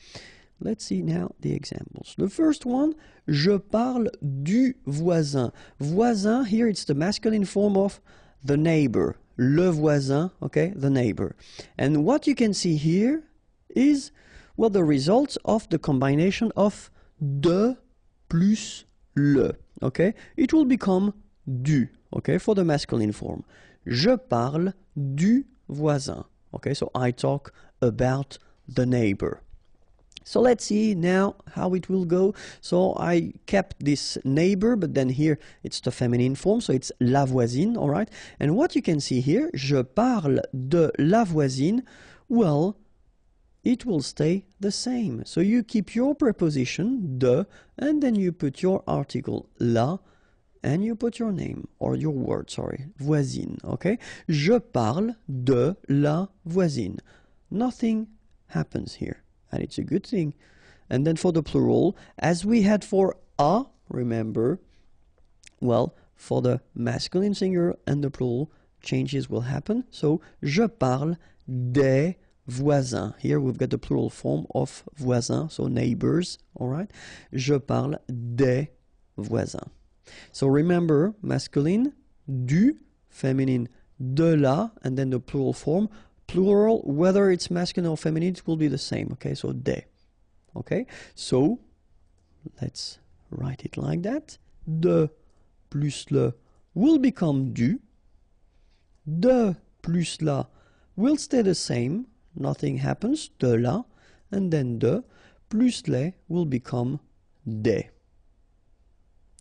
Let's see now the examples. The first one, je parle du voisin. Voisin, here it's the masculine form of the neighbor. le voisin, okay, the neighbor. And what you can see here is, well, the results of the combination of de plus le, okay? It will become du, okay, for the masculine form. Je parle du voisin, okay? So I talk about the neighbor. So let's see now how it will go. So I kept this neighbor, but then here it's the feminine form, so it's la voisine, all right? And what you can see here, je parle de la voisine, well, it will stay the same. So you keep your preposition, de, and then you put your article, la, and you put your name, or your word, sorry, voisine, okay? Je parle de la voisine. Nothing happens here. And it's a good thing. And then for the plural, as we had for a, remember, well, for the masculine singular and the plural, changes will happen. So, je parle des voisins. Here we've got the plural form of voisins, so neighbors, all right? Je parle des voisins. So remember, masculine, du, feminine, de la, and then the plural form. Plural, whether it's masculine or feminine, it will be the same, okay? So, des, okay? So, let's write it like that. De plus le will become du. De plus la will stay the same. Nothing happens. De la. And then de plus les will become des.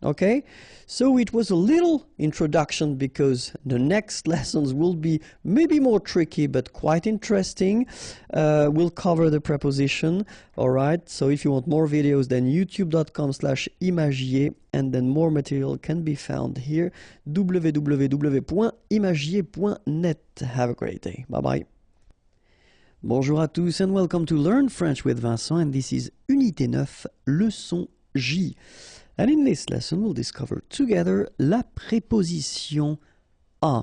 Okay, so it was a little introduction because the next lessons will be maybe more tricky but quite interesting. We'll cover the preposition, all right? So if you want more videos, then youtube.com/imagier, and then more material can be found here, www.imagier.net. Have a great day. Bye-bye. Bonjour à tous and welcome to Learn French with Vincent, and this is Unité 9, Leçon J. And in this lesson, we'll discover together la préposition a.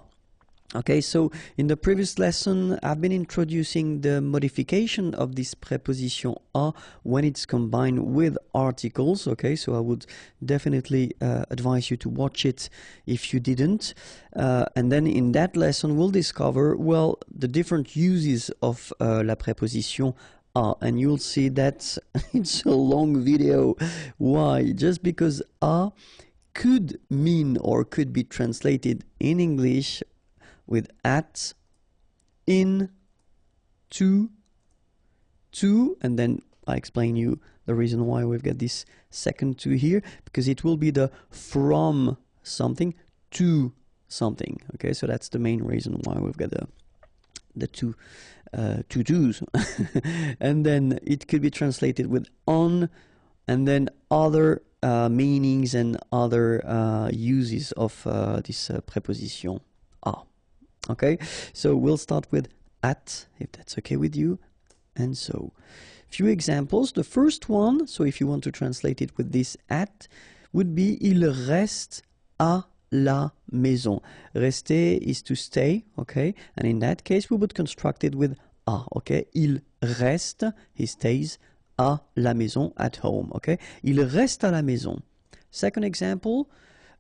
Okay, so in the previous lesson, I've been introducing the modification of this preposition a when it's combined with articles. Okay, so I would definitely advise you to watch it if you didn't. And then in that lesson, we'll discover, well, the different uses of la préposition and you'll see that it's a long video. Why? Just because a could mean or could be translated in English with at, in, to, and then I explain you the reason why we've got this second to here, because it will be the from something to something. Okay, so that's the main reason why we've got the two to-dos. And then it could be translated with on, and then other meanings and other uses of this preposition a. Okay, so we'll start with at, if that's okay with you. And so, few examples. The first one, so if you want to translate it with this at, would be il reste à la maison. Rester is to stay, okay? And in that case, we would construct it with a, okay? Il reste, he stays, à la maison, at home, okay? Il reste à la maison. Second example,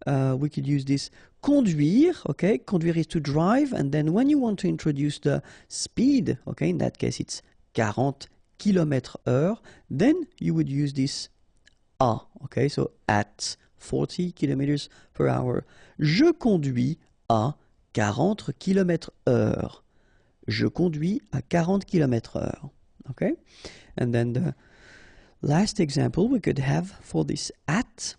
we could use this conduire, okay? Conduire is to drive, and then when you want to introduce the speed, okay? In that case, it's 40 km/h, then you would use this à, okay? So at 40 km per hour. Je conduis à 40 km/h. Je conduis à 40 km/h. Okay? And then the last example we could have for this at,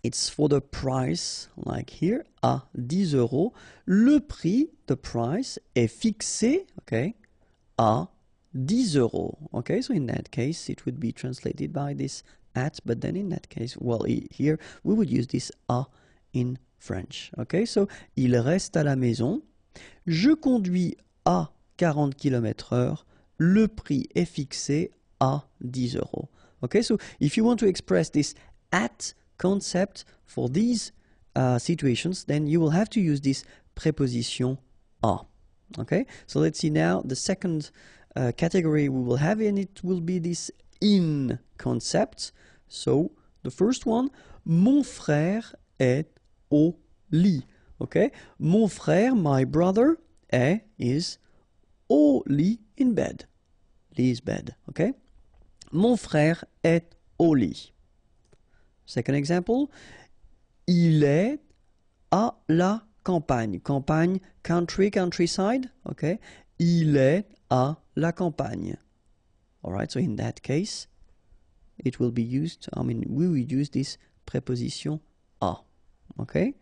it's for the price, like here, à 10 euros. Le prix, the price, est fixé, okay, à 10 euros. Okay, so in that case, it would be translated by this at, but then in that case, well, here we would use this à in French. Okay, so il reste à la maison. Je conduis à 40 km/h. Le prix est fixé à 10 euros. Okay, so if you want to express this at concept for these situations, then you will have to use this preposition à. Okay, so let's see now the second category we will have, and it will be this in concept. So the first one, mon frère est au lit. Okay, mon frère, my brother, est is au lit in bed. Lit is bed, okay? Mon frère est au lit. Second example, il est à la campagne. Campagne, country, countryside, okay? Il est à la campagne. All right, so in that case, it will be used, we will use this preposition à, okay?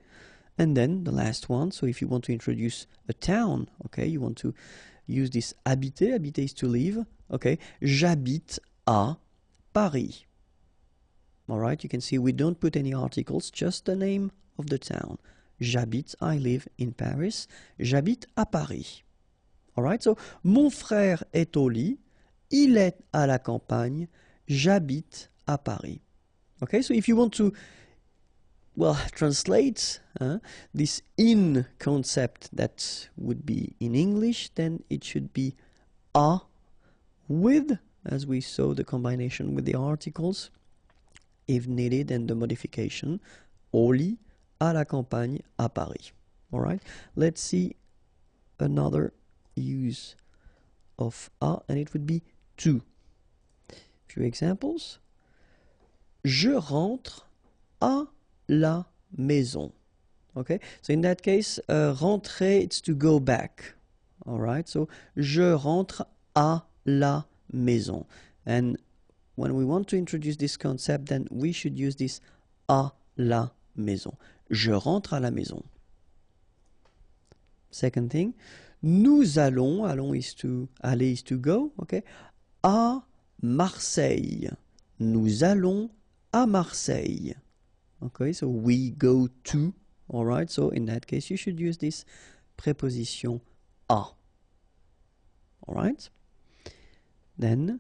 And then the last one, so if you want to introduce a town, okay, you want to use this habiter, habiter is to live, okay? J'habite à Paris. All right, you can see we don't put any articles, just the name of the town. J'habite, I live in Paris. J'habite à Paris. All right, so mon frère est au lit. Il est à la campagne. J'habite à Paris. Okay, so if you want to, well, translate this in concept that would be in English, then it should be à with, as we saw the combination with the articles, if needed, and the modification, au lit, à la campagne, à Paris. All right, let's see another use of à, and it would be to. Few examples. Je rentre à la maison. Okay, so in that case, rentrer, it's to go back. All right, so je rentre à la maison. And when we want to introduce this concept, then we should use this à la maison. Je rentre à la maison. Second thing, nous allons, allons is to, aller is to go, okay, à Marseille. Nous allons à Marseille. Okay, so we go to, all right, so in that case you should use this preposition à. All right? Then,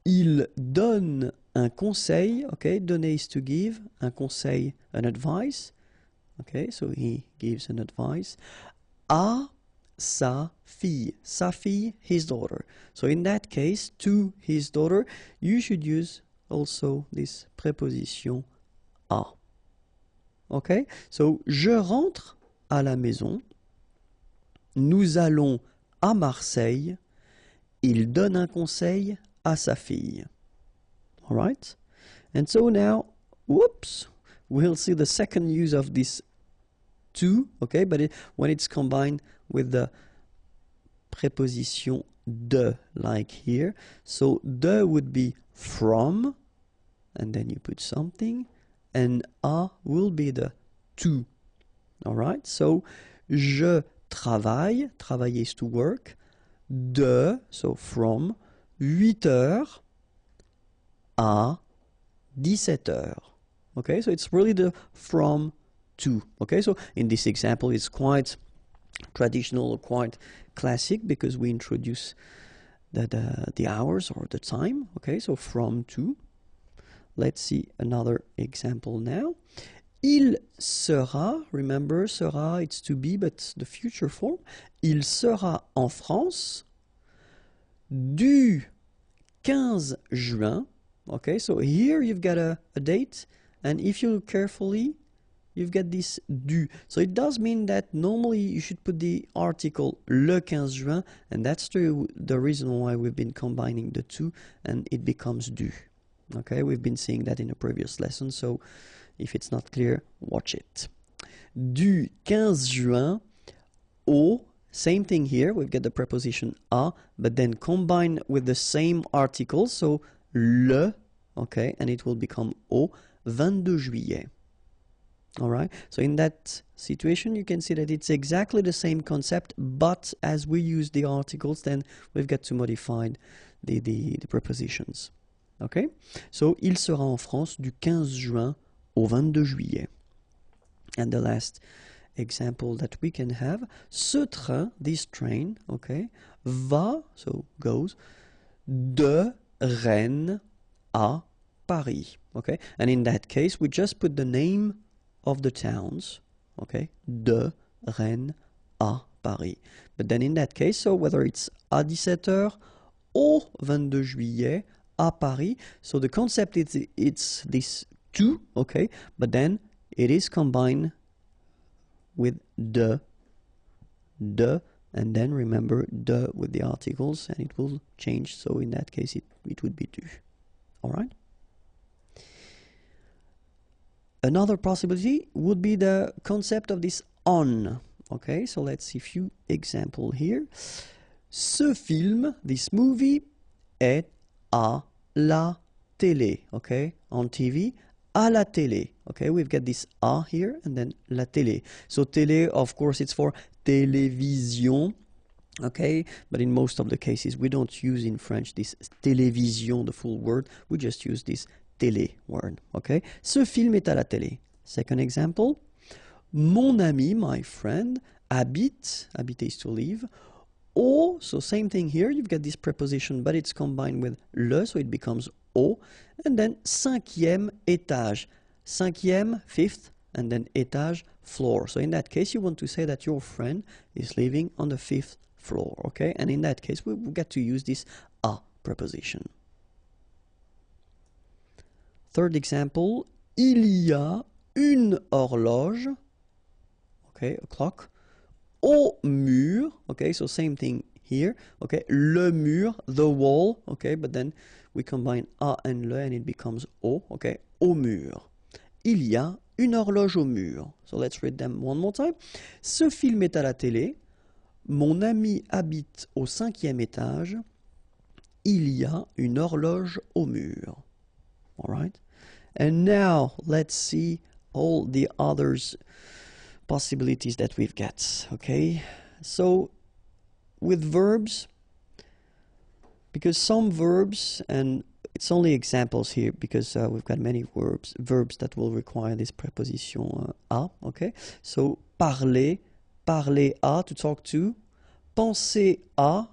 il donne un conseil, okay, donner is to give, un conseil, an advice, okay, so he gives an advice, à sa fille, his daughter. So in that case, to his daughter, you should use also this preposition à. Okay, so je rentre à la maison, nous allons à Marseille, il donne un conseil à sa fille. All right, and so now, whoops, we'll see the second use of this to, okay, but when it's combined with the preposition de, like here. So de would be from, and then you put something, and à will be the to. All right, so je travaille, travailler is to work, de, so from, 8 heures à 17 heures. Okay, so it's really the from to. Okay, so in this example it's quite traditional or quite classic because we introduce the hours or the time. Okay, so from to. Let's see another example now. Il sera, remember, sera, it's to be, but the future form. Il sera en France du 15 juin. Okay, so here you've got a date, and if you look carefully, you've got this du. So it does mean that normally you should put the article le 15 juin, and that's the reason why we've been combining the two, and it becomes du. Okay, we've been seeing that in a previous lesson, so if it's not clear, watch it. Du 15 juin au, same thing here, we've got the preposition à, but then combined with the same article, so le, okay, and it will become au 22 juillet. All right, so in that situation, you can see that it's exactly the same concept, but as we use the articles, then we've got to modify the prepositions. Okay, so il sera en France du 15 juin au 22 juillet. And the last example that we can have, ce train, this train, okay, va, so goes, de Rennes à Paris. Okay, and in that case, we just put the name of the towns, okay, de Rennes à Paris. But then in that case, so whether it's à 17h au 22 juillet à Paris, so the concept is it's this to, okay, but then it is combined with de and then remember de with the articles, and it will change. So in that case, it would be du. All right. Another possibility would be the concept of this on. Okay, so let's see a few examples here. Ce film, this movie, est à la télé. Okay, on TV, à la télé. Okay, we've got this à here and then la télé. So télé, of course, it's for télévision. Okay, but in most of the cases, we don't use in French this télévision, the full word. We just use this télé word. Okay, ce film est à la télé. Second example, mon ami, my friend, habite, habiter is to live, au, so same thing here, you've got this preposition, but it's combined with le, so it becomes au, and then cinquième étage, cinquième, fifth, and then étage, floor. So in that case, you want to say that your friend is living on the fifth floor, okay? And in that case, we get to use this a preposition. Third example, il y a une horloge, okay, a clock, au mur, okay, so same thing here, okay, le mur, the wall, okay, but then we combine a and le and it becomes au, okay, au mur. Il y a une horloge au mur. So let's read them one more time. Ce film est à la télé. Mon ami habite au 5e étage. Il y a une horloge au mur. All right. And now let's see all the others possibilities that we've got. Okay. So with verbs, because some verbs, and it's only examples here because we've got many verbs that will require this preposition a. Okay. So parler, parler à, to talk to. Penser à,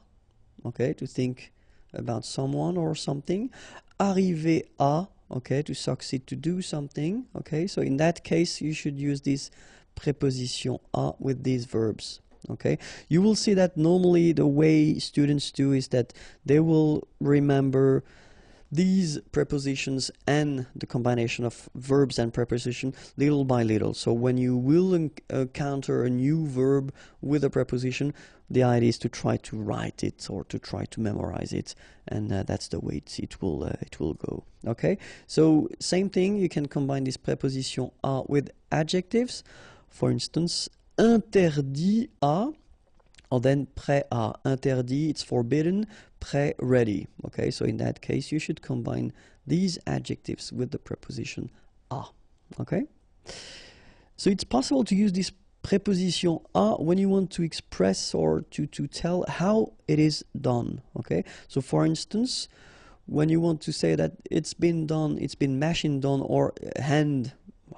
okay, to think about someone or something. Arriver à, okay, to succeed to do something, okay. So in that case, you should use this preposition à with these verbs, okay. You will see that normally the way students do is that they will remember these prepositions and the combination of verbs and preposition little by little. So when you will encounter a new verb with a preposition, the idea is to try to write it or to try to memorize it, and that's the way it will go. Okay, so same thing, you can combine this preposition à with adjectives. For instance, interdit à, or then prêt à. Interdit, it's forbidden. Prêt, ready. Okay, so in that case, you should combine these adjectives with the preposition à. Okay, so it's possible to use this preposition à when you want to express or to tell how it is done. Okay, so for instance, when you want to say that it's been done, it's been machine done, or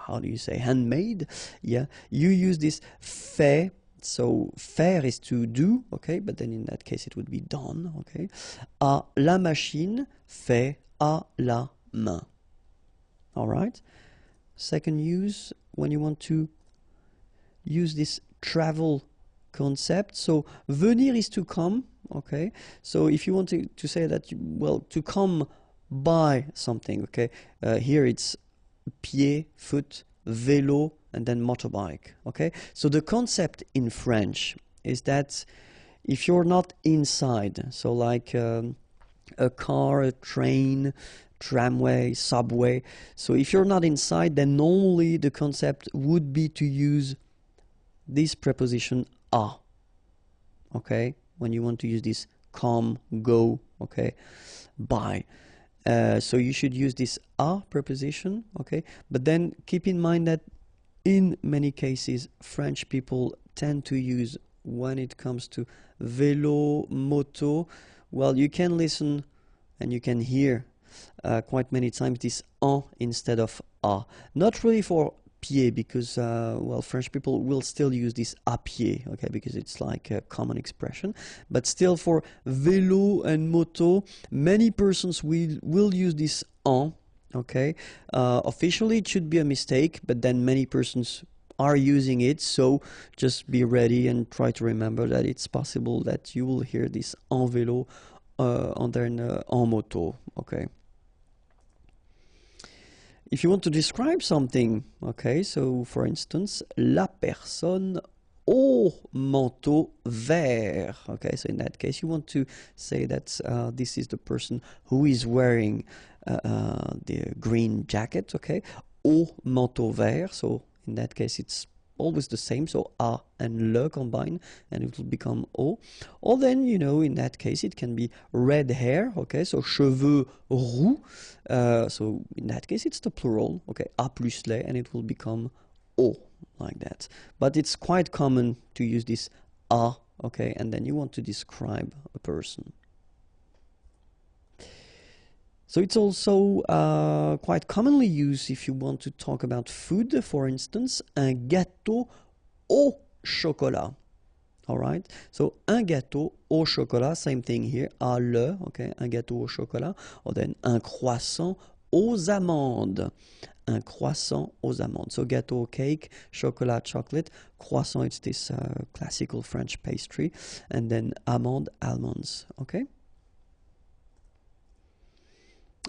how do you say, handmade? Yeah, you use this fait. So faire is to do, okay, but then in that case it would be done, okay. À la machine, fait à la main. All right. Second use, when you want to use this travel concept. So venir is to come, okay. So if you want to say that, well, to come by something, okay. Here it's pied, foot, vélo, and then motorbike, okay? So the concept in French is that if you're not inside, so like a car, a train, tramway, subway, so if you're not inside, then normally the concept would be to use this preposition à, okay? When you want to use this come, go, okay, by. So you should use this à preposition, okay? But then keep in mind that in many cases, French people tend to use, when it comes to vélo, moto, well, you can listen and you can hear quite many times this en instead of à. Not really for pied, because, well, French people will still use this à pied, okay, because it's like a common expression. But still for vélo and moto, many persons will use this en. Okay, officially it should be a mistake, but then many persons are using it, so just be ready and try to remember that it's possible that you will hear this en vélo en moto, okay. If you want to describe something, okay, so for instance, la personne au manteau vert. Okay, so in that case, you want to say that this is the person who is wearing the green jacket. Okay, au manteau vert. So in that case, it's always the same, so a and le combine, and it will become o. Or then, you know, in that case, it can be red hair, okay, so cheveux roux. So in that case, it's the plural, okay, a plus les, and it will become o, like that. But it's quite common to use this a, okay, and then you want to describe a person. So it's also quite commonly used if you want to talk about food. For instance, un gâteau au chocolat. All right. So un gâteau au chocolat, same thing here. À le, okay, un gâteau au chocolat. Or then un croissant aux amandes. Un croissant aux amandes. So gâteau, cake, chocolat, chocolate. Croissant, it's this classical French pastry. And then amande, almonds. Okay.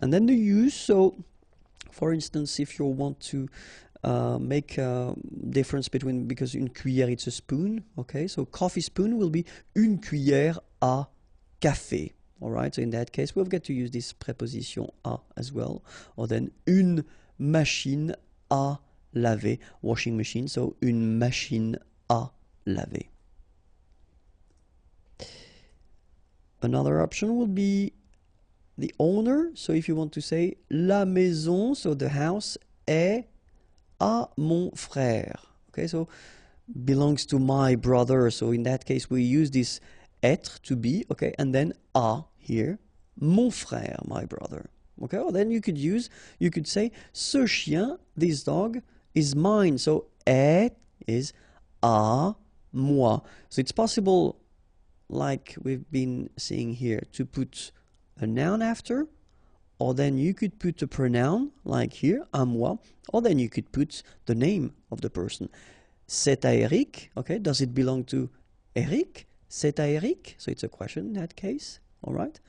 And then the use, so for instance, if you want to make a difference between, because une cuillère it's a spoon, okay, so coffee spoon will be une cuillère à café, all right, so in that case we've got to use this preposition à as well, or then une machine à laver, washing machine, so une machine à laver. Another option will be the owner, so if you want to say la maison, so the house, est à mon frère. Okay, so belongs to my brother. So in that case, we use this être to be, okay, and then à here, mon frère, my brother. Okay, or then you could say ce chien, this dog, is mine. So est is à moi. So it's possible, like we've been seeing here, to put a noun after, or then you could put a pronoun, like here, à moi, or then you could put the name of the person. C'est à Eric, okay, does it belong to Eric? C'est à Eric, so it's a question in that case, all right?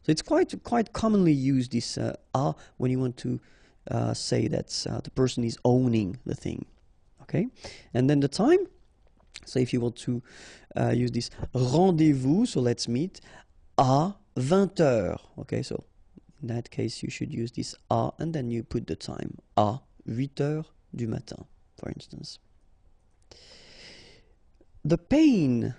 So it's quite commonly used, this à, when you want to say that the person is owning the thing, okay? And then the time, so if you want to use this rendezvous, so let's meet, à 20h, okay, so in that case you should use this à and then you put the time, à 8h du matin, for instance. The pain,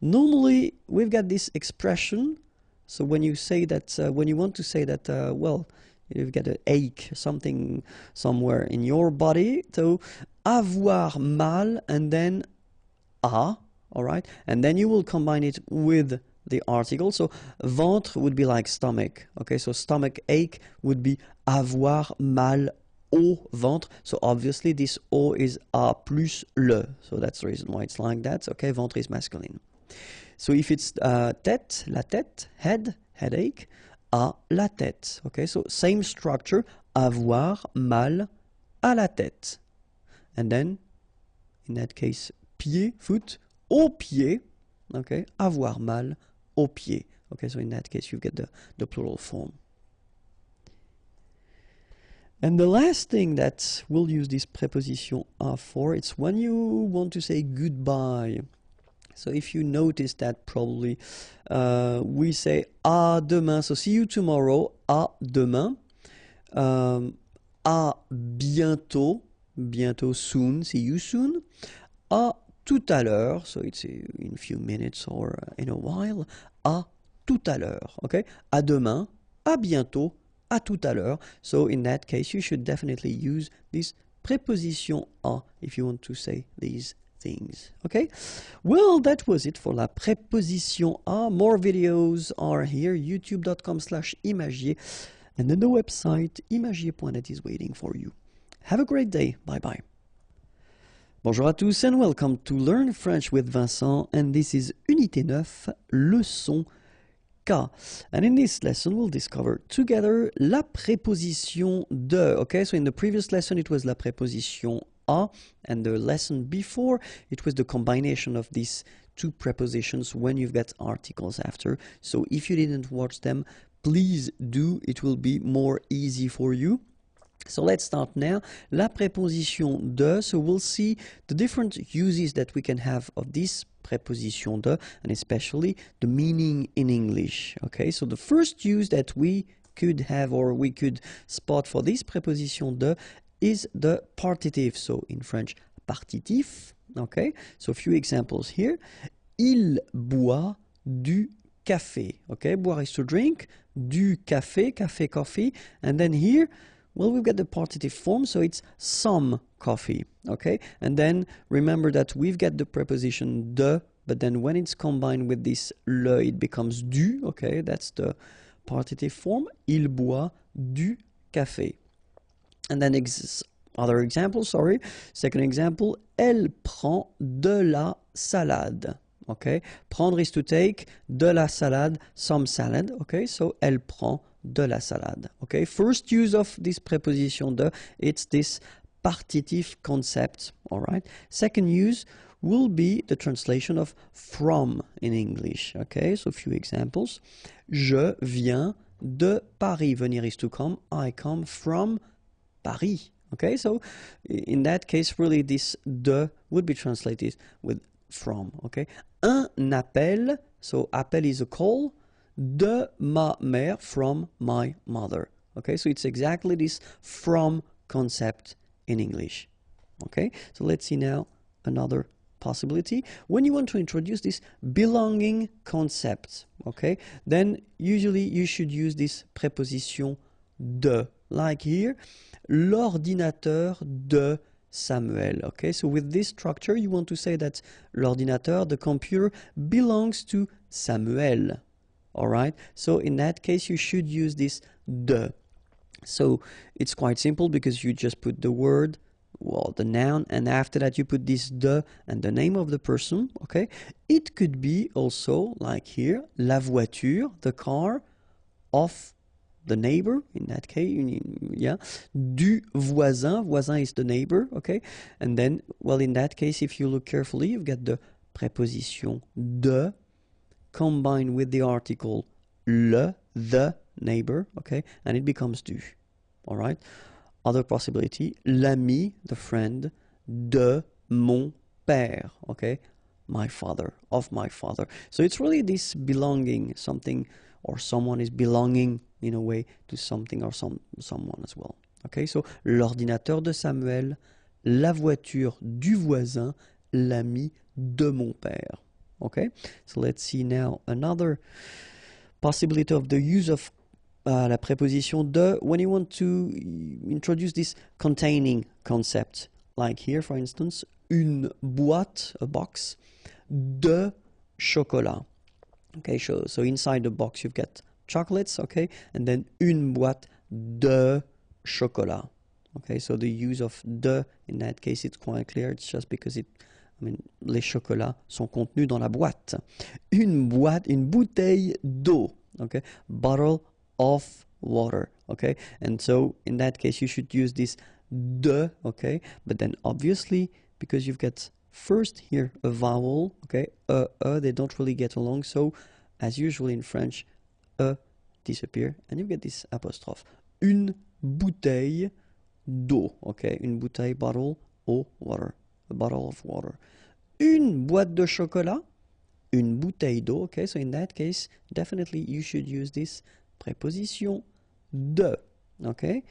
normally we've got this expression, so when you say that, when you want to say that, well, you've got an ache, something somewhere in your body, so avoir mal and then à, all right, and then you will combine it with the article. So ventre would be like stomach, okay, so stomach ache would be avoir mal au ventre. So obviously this au is a plus le, so that's the reason why it's like that. Okay, ventre is masculine. So if it's tête, la tête, head, headache, à la tête, okay, so same structure, avoir mal à la tête, and then in that case pied, foot, au pied, okay, avoir mal au pied. Okay, so in that case you get the plural form. And the last thing that we'll use this preposition à for, it's when you want to say goodbye. So if you notice that probably we say à demain, so see you tomorrow, à demain, à bientôt, bientôt soon, see you soon, à tout à l'heure, so it's in a few minutes or in a while, à tout à l'heure, okay? À demain, à bientôt, à tout à l'heure. So in that case, you should definitely use this preposition à if you want to say these things, okay? Well, that was it for la préposition à. More videos are here, youtube.com/imagier, and then the website imagier.net is waiting for you. Have a great day. Bye-bye. Bonjour à tous and welcome to Learn French with Vincent, and this is Unité 9, leçon K. And in this lesson we'll discover together la préposition de. Okay, so in the previous lesson it was la préposition à, and the lesson before it was the combination of these two prepositions when you've got articles after. So if you didn't watch them, please do, it will be more easy for you. So let's start now. La préposition de, so we'll see the different uses that we can have of this préposition de, and especially the meaning in English. Okay, so the first use that we could have or we could spot for this préposition de is the partitive. So in French, partitif. Okay, so a few examples here. Il boit du café. Okay, boire is to drink, du café, café, coffee, and then here, well, we've got the partitive form, so it's some coffee, okay? And then remember that we've got the preposition de, but then when it's combined with this le, it becomes du, okay? That's the partitive form. Il boit du café. And then other example, sorry. Second example, elle prend de la salade. Okay, prendre is to take, de la salade, some salad. Okay, so elle prend de la salade. Okay, first use of this preposition de, it's this partitive concept. All right. Second use will be the translation of from in English. Okay, so a few examples. Je viens de Paris. Venir is to come. I come from Paris. Okay, so in that case, really, this de would be translated with from. Okay, un appel, so appel is a call, de ma mère, from my mother. Okay, so it's exactly this from concept in English. Okay, so let's see now another possibility. When you want to introduce this belonging concept, okay, then usually you should use this preposition de, like here, l'ordinateur de Samuel. Okay, so with this structure, you want to say that l'ordinateur, the computer, belongs to Samuel. All right, so in that case, you should use this de. So it's quite simple because you just put the word, well, the noun, and after that you put this de and the name of the person. Okay, it could be also like here, la voiture, the car of the neighbor, in that case, yeah, du voisin, voisin is the neighbor, okay, and then, well, in that case, if you look carefully, you've got the preposition de combined with the article le, the neighbor, okay, and it becomes du, all right. Other possibility, l'ami, the friend, de mon père, okay, my father, of my father. So it's really this belonging, something or someone is belonging in a way to something or someone as well. Okay, so l'ordinateur de Samuel, la voiture du voisin, l'ami de mon père. Okay, so let's see now another possibility of the use of la préposition de when you want to introduce this containing concept. Like here, for instance, une boîte, a box, de chocolat. Okay, so inside the box you've got chocolates, okay, and then une boîte de chocolat. Okay, so the use of de in that case it's quite clear. It's just because les chocolats sont contenus dans la boîte. Une bouteille d'eau. Okay, bottle of water. Okay, and so in that case you should use this de. Okay, but then obviously because you've got first here a vowel, okay, they don't really get along, so as usual in French, disappear, and you get this apostrophe. Une bouteille d'eau, okay, une bouteille, bottle, eau, water, a bottle of water. Une boîte de chocolat, une bouteille d'eau, okay, so in that case, definitely you should use this preposition de, okay.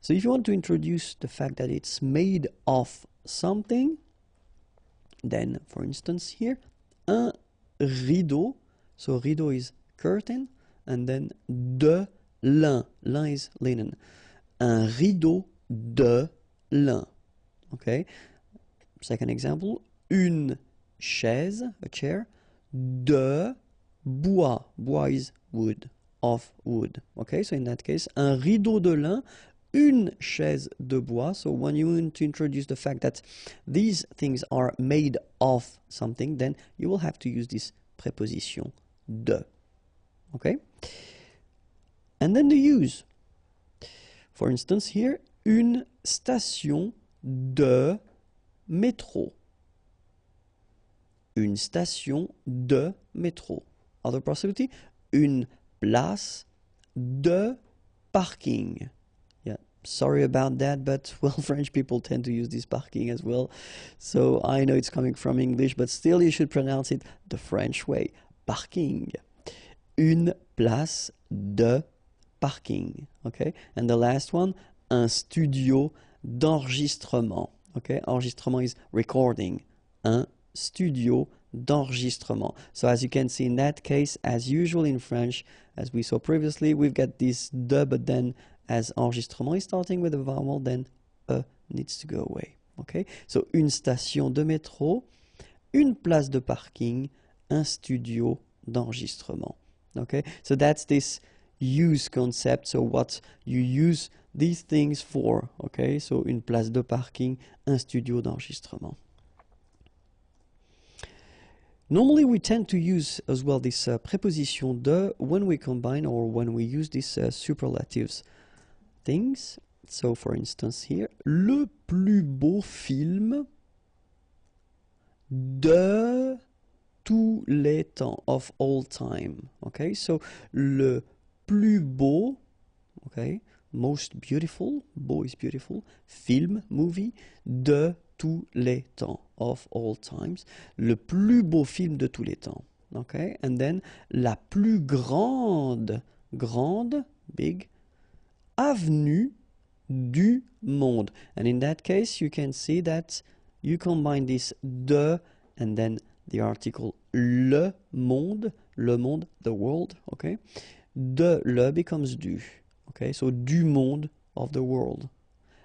So if you want to introduce the fact that it's made of something, then for instance here, un rideau, so rideau is curtain, and then de lin, lin is linen, un rideau de lin, okay. Second example, une chaise, a chair, de bois, bois is wood, of wood, okay, so in that case, un rideau de lin, une chaise de bois. So when you want to introduce the fact that these things are made of something, then you will have to use this preposition de. Okay? And then the use. For instance, here, une station de métro. Une station de métro. Other possibility, une place de parking. Yeah, sorry about that, but well, French people tend to use this parking as well. So I know it's coming from English, but still you should pronounce it the French way. Parking. Une place de parking. Okay, and the last one, un studio d'enregistrement. Okay, enregistrement is recording. Un studio d'enregistrement. So as you can see in that case, as usual in French, as we saw previously, we've got this de, but then as enregistrement is starting with a vowel, then e needs to go away. Okay, so une station de métro, une place de parking, un studio d'enregistrement. Okay, so that's this use concept, so what you use these things for. Okay, so une place de parking, un studio d'enregistrement. Normally we tend to use as well this preposition de when we combine or when we use these superlatives things. So for instance here, le plus beau film de tous les temps, of all time. Okay, so le plus beau, okay, most beautiful, beau is beautiful, film, movie, de tous les temps, of all times. Le plus beau film de tous les temps. Okay, and then la plus grande, big, avenue du monde. And in that case, you can see that you combine this de and then the article le monde, the world, okay? De le becomes du, okay? So du monde, of the world.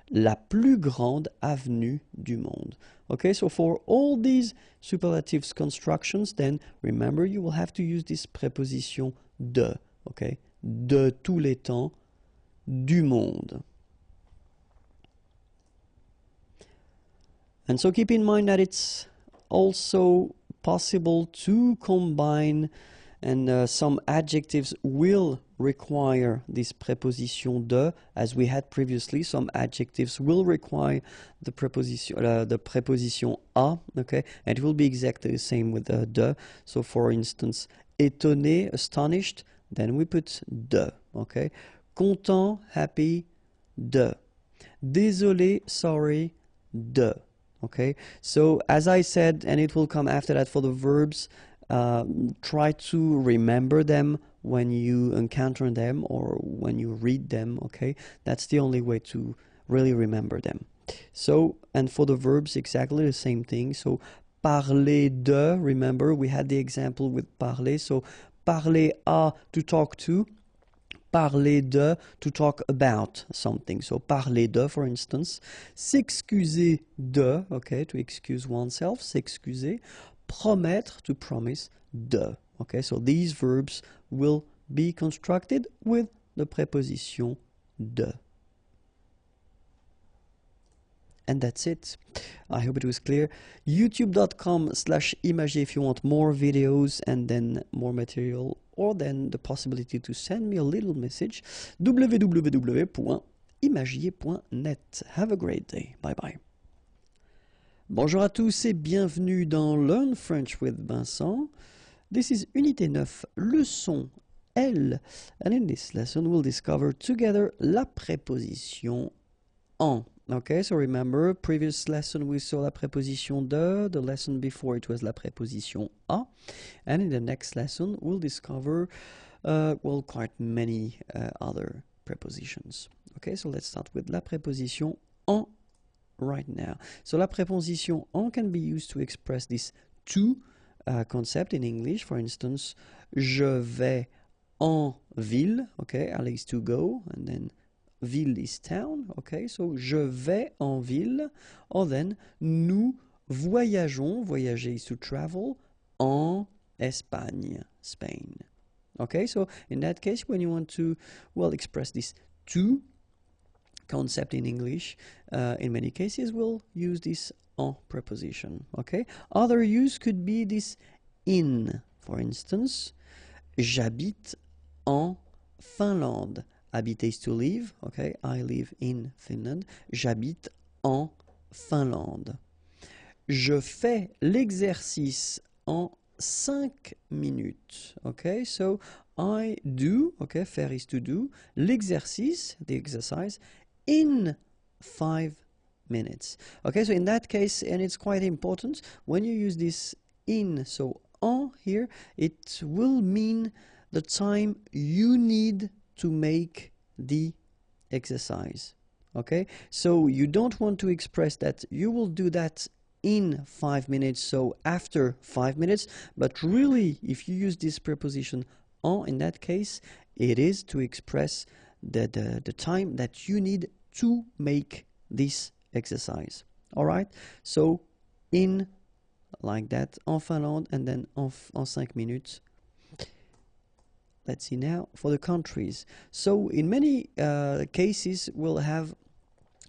La plus grande avenue du monde. Okay, so for all these superlatives constructions, then remember you will have to use this preposition de, okay? De tous les temps, du monde. And so keep in mind that it's also possible to combine, and some adjectives will require this preposition de, as we had previously. Some adjectives will require the preposition a, okay, and it will be exactly the same with the de. So for instance, étonné, astonished, then we put de, okay. Content, happy, de. Désolé, sorry, de. Okay, so as I said, and it will come after that for the verbs, try to remember them when you encounter them or when you read them, okay? That's the only way to really remember them. So, and for the verbs, exactly the same thing. So, parler de, remember, we had the example with parler. So, parler à, to talk to. Parler de, to talk about something. So, parler de, for instance. S'excuser de, okay, to excuse oneself, s'excuser. Promettre, to promise, de. Okay, so these verbs will be constructed with the preposition de. And that's it. I hope it was clear. youtube.com/imagier if you want more videos and then more material, or then the possibility to send me a little message. www.imagier.net. Have a great day. Bye bye. Bonjour à tous et bienvenue dans Learn French with Vincent. This is Unité 9, leçon L. And in this lesson we'll discover together la préposition en. Okay, so remember, previous lesson we saw la préposition de, the lesson before it was la préposition a, and in the next lesson we'll discover, well, quite many other prepositions. Okay, so let's start with la préposition en right now. So la préposition en can be used to express this to concept in English. For instance, je vais en ville, okay, I is to go, and then ville is town, okay, so je vais en ville, or then nous voyageons, voyager is to travel, en Espagne, Spain. Okay, so in that case, when you want to, well, express this to concept in English, in many cases we'll use this en preposition, okay. Other use could be this in, for instance, j'habite en Finlande. Habiter is to live, okay, I live in Finland. J'habite en Finlande. Je fais l'exercice en 5 minutes. Okay, so I do, okay, faire is to do, l'exercice, the exercise, in 5 minutes. Okay, so in that case, and it's quite important, when you use this in, so en here, it will mean the time you need to make the exercise. Okay, so you don't want to express that you will do that in 5 minutes, so after 5 minutes, but really if you use this preposition en in that case, it is to express the time that you need to make this exercise. All right, so in, like that, en Finlande, and then en 5 minutes. Let's see now for the countries. So in many cases we'll have,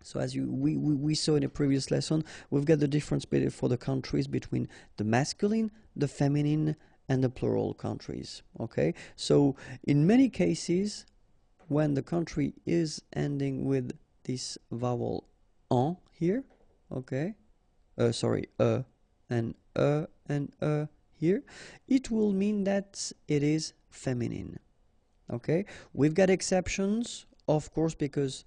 so as we saw in a previous lesson, we've got the difference for the countries between the masculine, the feminine, and the plural countries. Okay, so in many cases when the country is ending with this vowel en here, okay, sorry, and here, it will mean that it is feminine. Okay, we've got exceptions, of course, because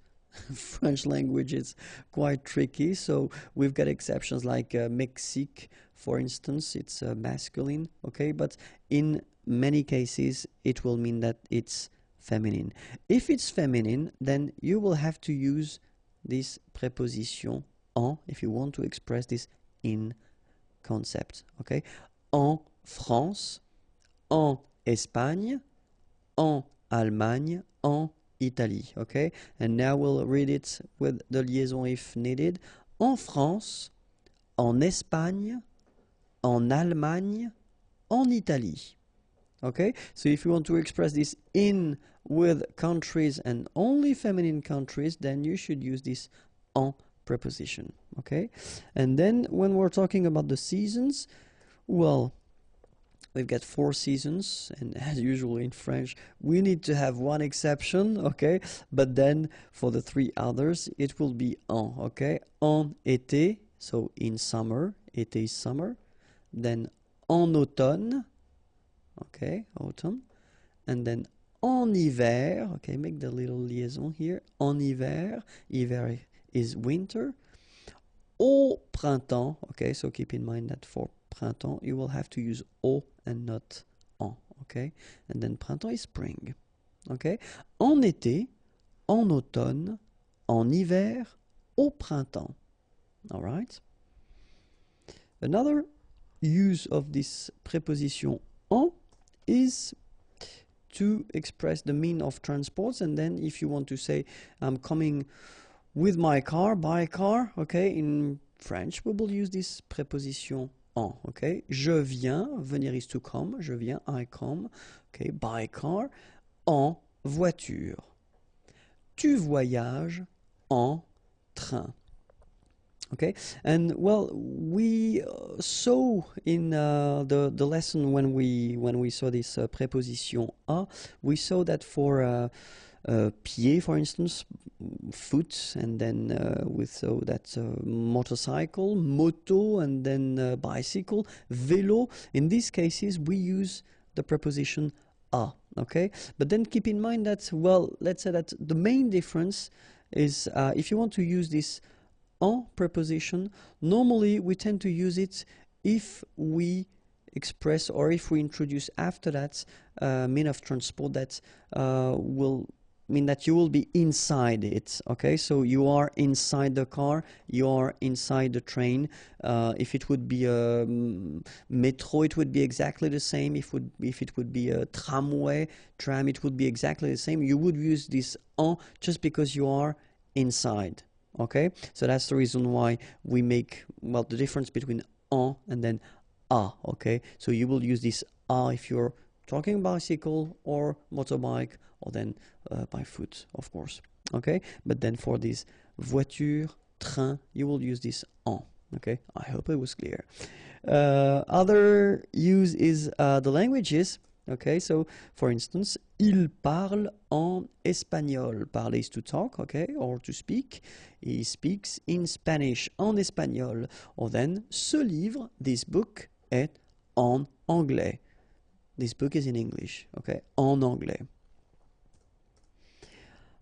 French language is quite tricky, so we've got exceptions like Mexique, for instance, it's masculine, okay, but in many cases it will mean that it's feminine. If it's feminine, then you will have to use this preposition en if you want to express this in concept, okay? En France, en Espagne, en Allemagne, en Italie, okay? And now we'll read it with the liaison if needed. En France, en Espagne, en Allemagne, en Italie. Okay, so if you want to express this in with countries and only feminine countries, then you should use this en preposition. Okay, and then when we're talking about the seasons, well, we've got 4 seasons, and as usual in French, we need to have one exception, okay? But then for the 3 others, it will be en, okay? En été, so in summer, été is summer. Then en automne, okay, autumn. And then en hiver, okay, make the little liaison here. En hiver, hiver is winter. Au printemps, okay, so keep in mind that for printemps, you will have to use au and not en, okay? And then printemps is spring, okay? En été, en automne, en hiver, au printemps, all right? Another use of this preposition en is to express the mean of transport, and then if you want to say I'm coming with my car, by car, okay, in French we will use this preposition en, okay? Je viens, venir is to come, je viens, I come, okay, by car, en voiture. Tu voyages en train. Okay, and well, we saw in the lesson when we saw this preposition a, we saw that for pied, for instance, foot, and then we saw that motorcycle, moto, and then bicycle, vélo. In these cases, we use the preposition a. Okay, but then keep in mind that, well, let's say that the main difference is if you want to use this en preposition, normally we tend to use it if we express or if we introduce after that mean of transport that will mean that you will be inside it, okay? So you are inside the car, you are inside the train. If it would be a metro, it would be exactly the same. If it would be a tram, it would be exactly the same. You would use this en just because you are inside. Okay, so that's the reason why we make, well, the difference between en and then a. Okay, so you will use this a if you're talking bicycle or motorbike, or then by foot, of course. Okay, but then for this voiture, train, you will use this en. Okay, I hope it was clear. Other use is the languages. Okay, so for instance, il parle en espagnol. Parler is to talk, okay, or to speak. He speaks in Spanish, en espagnol. Or then, ce livre, this book, est en anglais. This book is in English, okay? En anglais.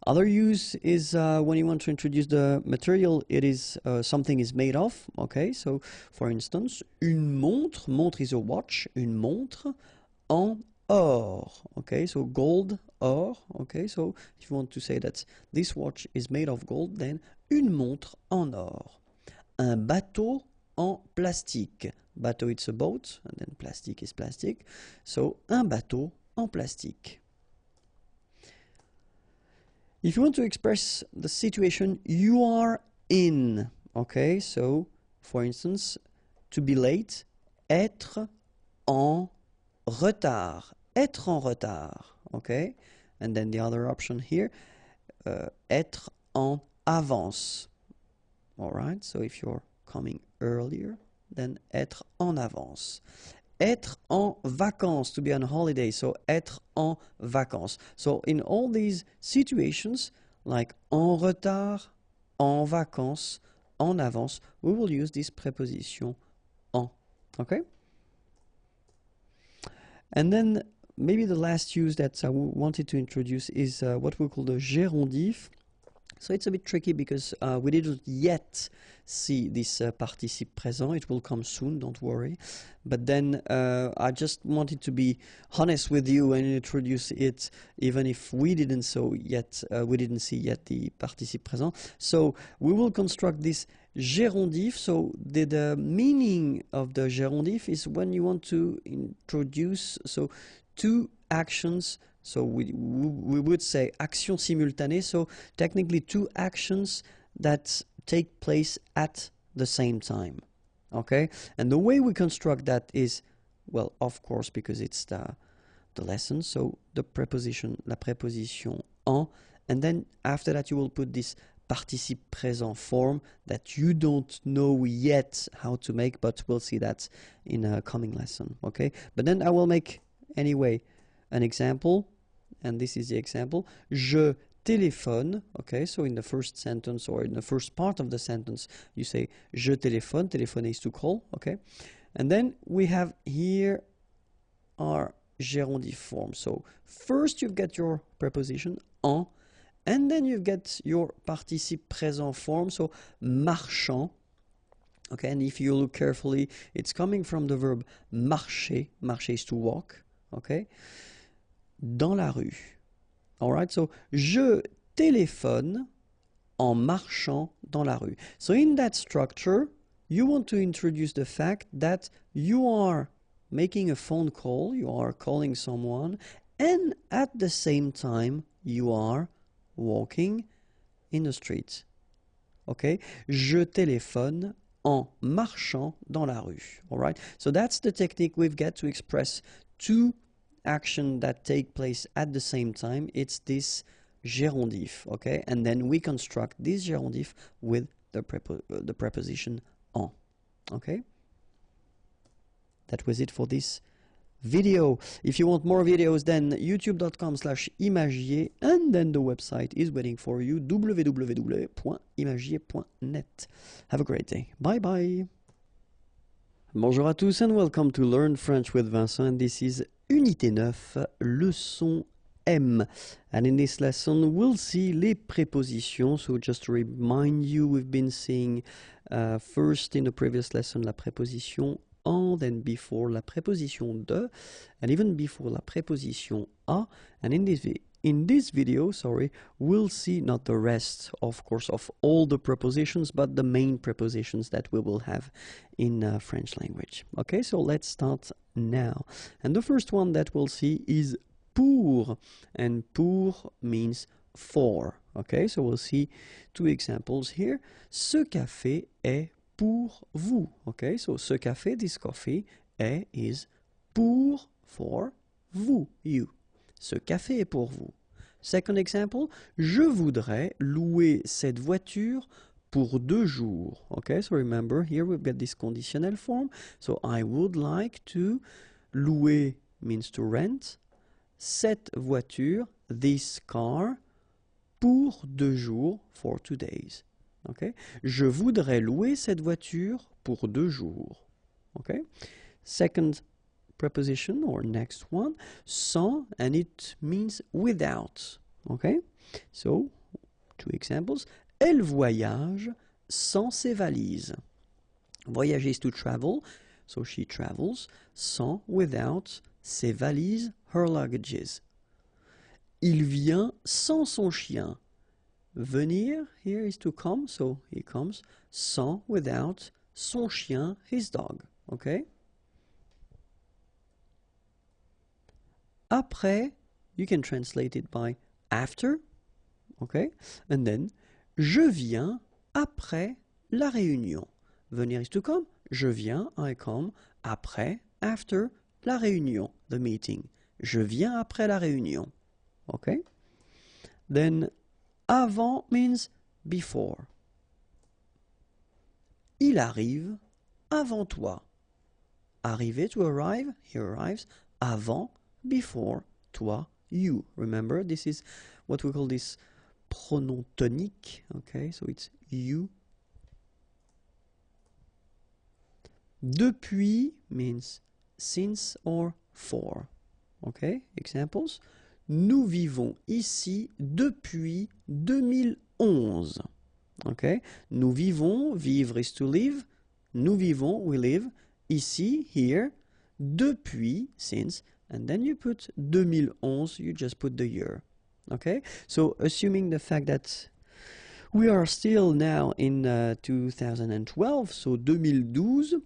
Other use is when you want to introduce the material it is something is made of, okay? So, for instance, une montre, montre is a watch, une montre en or, okay? So gold, or, okay? So if you want to say that this watch is made of gold, then une montre en or. Un bateau en plastique. Bateau, it's a boat, and then plastic is plastic. So, un bateau en plastique. If you want to express the situation you are in, okay? So, for instance, to be late, être en retard. Être en retard, okay? And then the other option here, être en avance. All right, so if you're coming earlier, then être en avance. Être en vacances, to be on holiday, so être en vacances. So in all these situations, like en retard, en vacances, en avance, we will use this preposition en, okay? And then maybe the last use that I wanted to introduce is what we call the gérondif. So it's a bit tricky because we didn't yet see this participe présent. It will come soon, don't worry. But then I just wanted to be honest with you and introduce it, even if we didn't see yet the participe présent. So we will construct this gérondif. So the meaning of the gérondif is when you want to introduce two actions. So we would say action simultanée, so technically two actions that take place at the same time, okay? And the way we construct that is, well, of course, because it's the lesson, so the preposition, la préposition en, and then after that you will put this participe présent form that you don't know yet how to make, but we'll see that in a coming lesson, okay? But then I will make, anyway, an example. And this is the example. Je téléphone. Okay, so in the first sentence or in the first part of the sentence, you say je téléphone. Téléphoner is to call. Okay, and then we have here our gérondif form. So first you get your preposition en, and then you get your participe présent form. So marchant. Okay, and if you look carefully, it's coming from the verb marcher. Marcher is to walk. Okay. Dans la rue. Alright, so je téléphone en marchant dans la rue. So in that structure, you want to introduce the fact that you are making a phone call, you are calling someone, and at the same time, you are walking in the street. Okay? Je téléphone en marchant dans la rue. Alright? So that's the technique we've got to express two action that take place at the same time. It's this gérondif, okay? And then we construct this gérondif with the preposition en, okay? That was it for this video. If you want more videos, then youtube.com/imagier, and then the website is waiting for you, www.imagier.net. Have a great day. Bye bye. Bonjour à tous and welcome to Learn French with Vincent, and this is Unité 9, leçon M. And in this lesson, we'll see les prépositions. So just to remind you, we've been seeing first in the previous lesson la préposition en, then before la préposition de, and even before la préposition à. And in this video, we'll see not the rest, of course, of all the prepositions, but the main prepositions that we will have in French language. Okay, so let's start now. And the first one that we'll see is pour, and pour means for. Okay, so we'll see two examples here. Ce café est pour vous. Okay, so ce café, this coffee, est is pour, for, vous, you. Ce café est pour vous. Second example, je voudrais louer cette voiture pour 2 jours. Okay, so remember here we've got this conditionnel form. So I would like to, louer means to rent, cette voiture, this car, pour 2 jours, for 2 days. Okay, je voudrais louer cette voiture pour 2 jours. Okay, second preposition or next one, sans, and it means without. Okay? So, two examples. Elle voyage sans ses valises. Voyager is to travel, so she travels, sans, without, ses valises, her luggages. Il vient sans son chien. Venir here is to come, so he comes, sans, without, son chien, his dog. Okay? Après, you can translate it by after, okay? And then, je viens après la réunion. Venir is to come. Je viens, I come, après, after, la réunion, the meeting. Je viens après la réunion. Okay? Then, avant means before. Il arrive avant toi. Arriver, to arrive, he arrives, avant, before, toi, you. Remember, this is what we call this pronom tonique. Okay, so it's you. Depuis means since or for. Okay, examples. Nous vivons ici depuis 2011. Okay, nous vivons, vivre is to live. Nous vivons, we live, ici, here, depuis, since, and then you put 2011, you just put the year. Okay, so assuming the fact that we are still now in 2012, so 2012,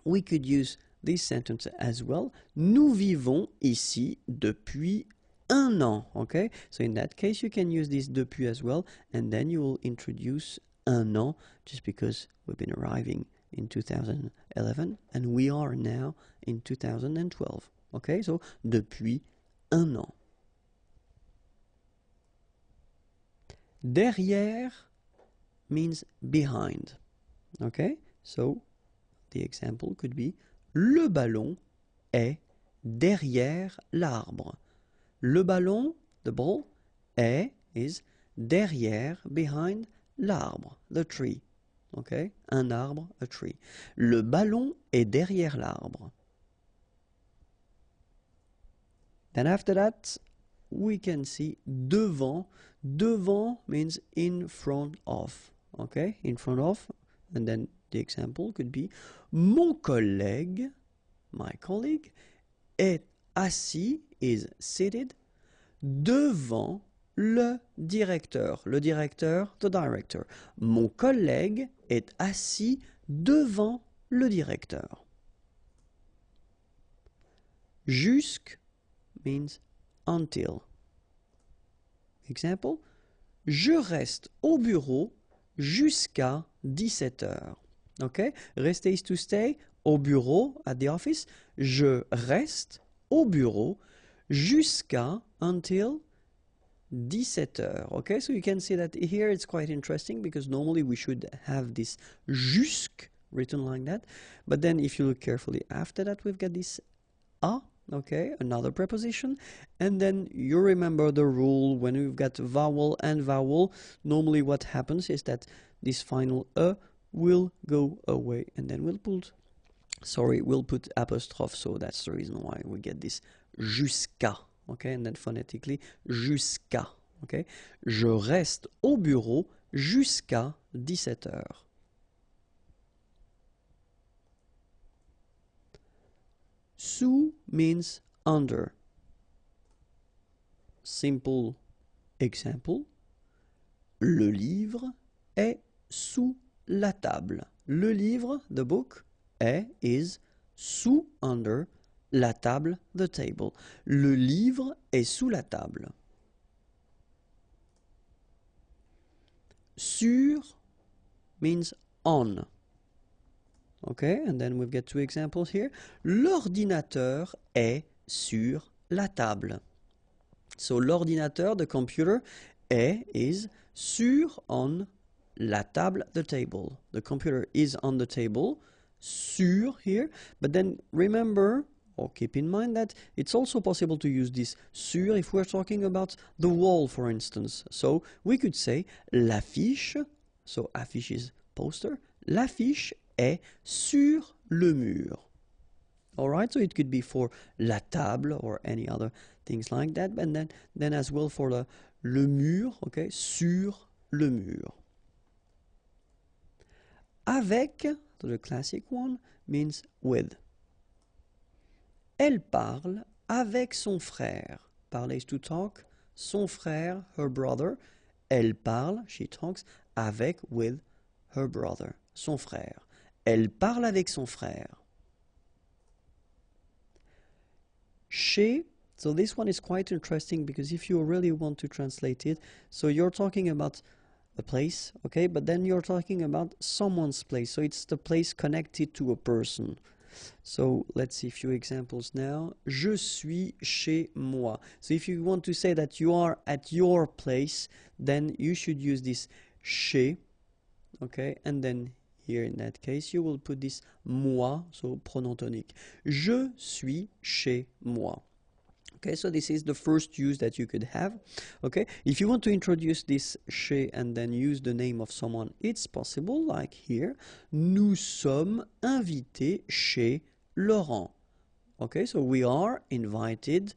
we could use this sentence as well. Nous vivons ici depuis un an. Okay, so in that case, you can use this depuis as well, and then you will introduce un an, just because we've been arriving in 2011 and we are now in 2012. Okay, so depuis un an. Derrière means behind. Okay, so the example could be le ballon est derrière l'arbre. Le ballon, the ball, est is derrière, behind l'arbre, the tree. Okay, un arbre, a tree. Le ballon est derrière l'arbre. Then after that, we can see devant. Devant means in front of. Okay, in front of. And then the example could be mon collègue, my colleague, est assis, is seated, devant le directeur. Le directeur, the director. Mon collègue est assis devant le directeur. Jusque means until. Example, je reste au bureau jusqu'à 17 heures. Okay? Rester is to stay, au bureau, at the office. Je reste au bureau jusqu'à, until 17 heures. Okay, so you can see that here it's quite interesting because normally we should have this jusque written like that. But then if you look carefully after that, we've got this a, okay, another preposition. And then you remember the rule when we've got vowel and vowel. Normally what happens is that this final a will go away and then we'll put apostrophe. So that's the reason why we get this jusqu'à. Okay, and then phonetically, jusqu'à. Okay, je reste au bureau jusqu'à 17 heures. Sous means under. Simple example. Le livre est sous la table. Le livre, the book, est, is, sous, under, la table, the table. Le livre est sous la table. Sur means on. Okay, and then we've got two examples here. L'ordinateur est sur la table. So l'ordinateur, the computer, est, is, sur, on, la table, the table. The computer is on the table, sur here, but then remember, or keep in mind that it's also possible to use this sur if we're talking about the wall, for instance. So we could say l'affiche, so affiche is poster, l'affiche est sur le mur. All right, so it could be for la table or any other things like that, and then as well for le mur, okay, sur le mur. Avec, so the classic one, means with. Elle parle avec son frère. Parler is to talk. Son frère, her brother. Elle parle, she talks, avec, with her brother, son frère. Elle parle avec son frère. Chez, so this one is quite interesting because if you really want to translate it, so you're talking about a place, okay, but then you're talking about someone's place, so it's the place connected to a person. So let's see a few examples now. Je suis chez moi. So if you want to say that you are at your place, then you should use this chez, okay, and then here in that case you will put this moi, so pronom tonique. Je suis chez moi. Okay, so this is the first use that you could have. Okay, if you want to introduce this chez and then use the name of someone, it's possible, like here. Nous sommes invités chez Laurent. Okay, so we are invited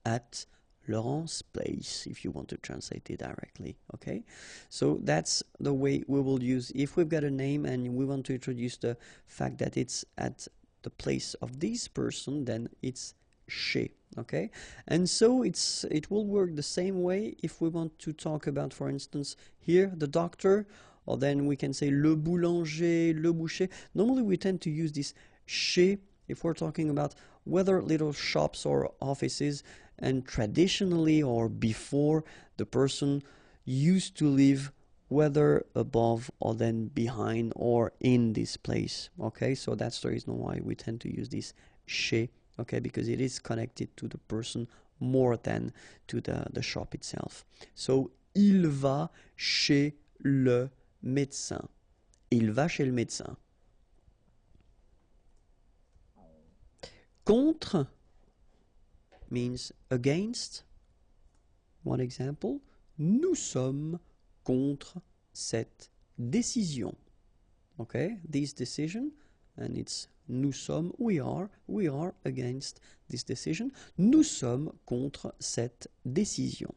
at Laurent's place, if you want to translate it directly. Okay, so that's the way we will use if we've got a name and we want to introduce the fact that it's at the place of this person, then it's chez. Okay, and so it will work the same way if we want to talk about, for instance, here the doctor, or then we can say le boulanger, le boucher. Normally we tend to use this chez if we're talking about whether little shops or offices, and traditionally or before the person used to live whether above or then behind or in this place. Okay, so that's the reason why we tend to use this chez. Okay, because it is connected to the person more than to the shop itself. So, il va chez le médecin. Il va chez le médecin. Contre means against. One example. Nous sommes contre cette décision. Okay, this decision, and it's nous sommes, we are against this decision. Nous sommes contre cette décision.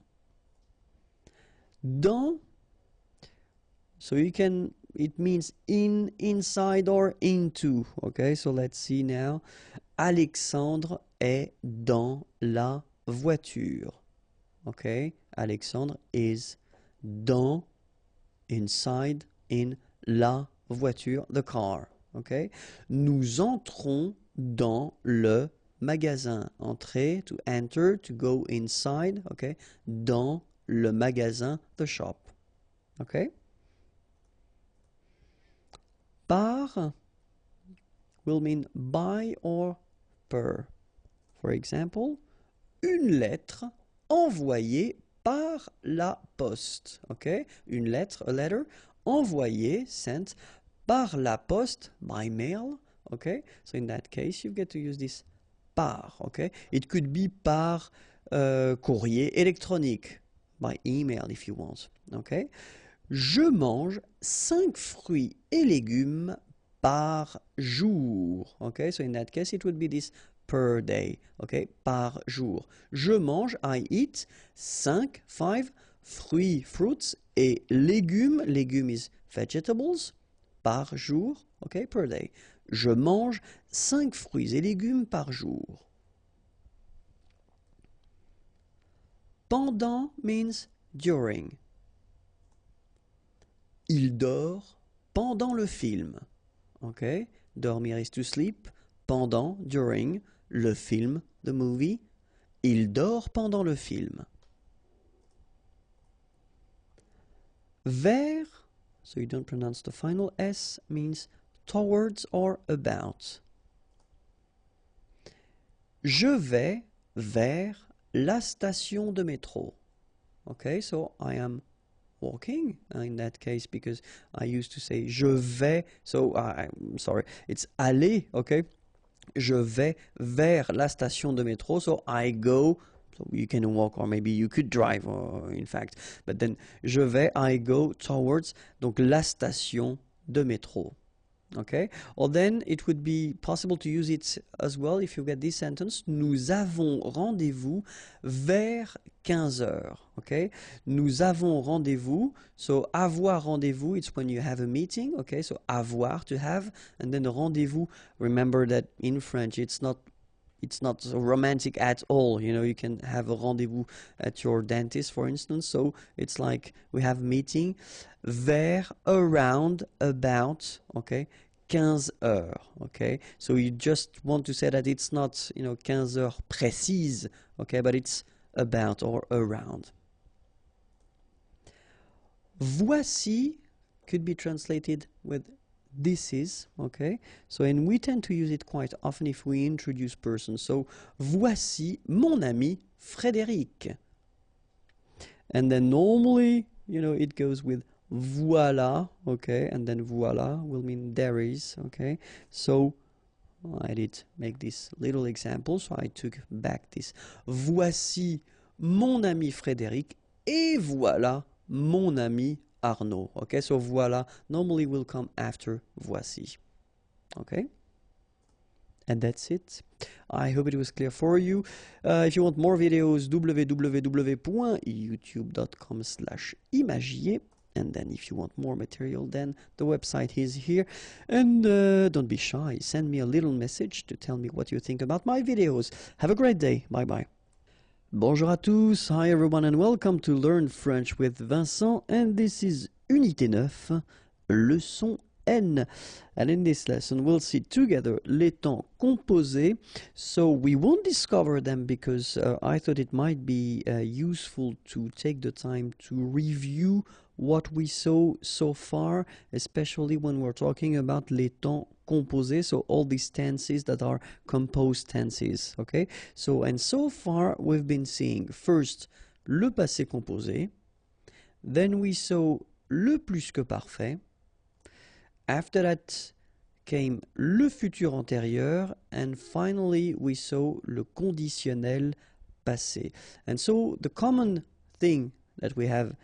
Dans, so you can, it means in, inside or into. Okay, so let's see now. Alexandre est dans la voiture. Okay, Alexandre is dans, inside, in la voiture, the car. Okay, nous entrons dans le magasin. Entrer, to enter, to go inside. Okay, dans le magasin, the shop. Okay. Par will mean by or per. For example, une lettre envoyée par la poste. Okay, une lettre, a letter, envoyée, sent, par la poste, by mail. Okay, so in that case you get to use this par. Okay, it could be par courrier électronique, by email if you want. Okay, je mange 5 fruits et légumes par jour. Okay, so in that case it would be this per day. Okay, par jour. Je mange, I eat 5 fruits, fruits, et légumes, légumes is vegetables, par jour, okay, per day. Je mange 5 fruits et légumes par jour. Pendant means during. Il dort pendant le film. Okay, dormir is to sleep. Pendant, during, le film, the movie. Il dort pendant le film. Vers, so you don't pronounce the final S, means towards or about. Je vais vers la station de métro. Okay, so I am walking in that case because I used to say je vais, so I'm sorry, it's aller, okay? Je vais vers la station de métro, so I go. So you can walk or maybe you could drive, in fact. But then, je vais, I go towards, donc la station de métro. Okay, or then it would be possible to use it as well if you get this sentence. Nous avons rendez-vous vers 15 heures. Okay, nous avons rendez-vous. So avoir rendez-vous, it's when you have a meeting. Okay, so avoir, to have, and then rendez-vous. Remember that in French it's not romantic at all. You know, you can have a rendezvous at your dentist, for instance. So it's like we have a meeting vers, around, about, okay, 15 heures, okay? So you just want to say that it's not, you know, 15 heures précises, okay, but it's about or around. Voici could be translated with this is, okay? So, and we tend to use it quite often if we introduce persons. So, voici mon ami Frédéric. And then normally, you know, it goes with voilà, okay? And then voilà will mean there is, okay? So, I did make this little example, so I took back this. Voici mon ami Frédéric et voilà mon ami Arnaud. Okay, so voilà normally will come after voici. Okay, and that's it. I hope it was clear for you. If you want more videos, www.youtube.com/imagier. And then if you want more material, then the website is here. And don't be shy. Send me a little message to tell me what you think about my videos. Have a great day. Bye-bye. Bonjour à tous, hi everyone and welcome to Learn French with Vincent, and this is Unité 9, leçon N. And in this lesson we'll see together les temps composés. So we won't discover them because I thought it might be useful to take the time to review what we saw so far, especially when we're talking about les temps composés, so all these tenses that are composed tenses, okay? So, and so far we've been seeing first le passé composé, then we saw le plus que parfait, after that came le futur antérieur, and finally we saw le conditionnel passé. And so the common thing that we have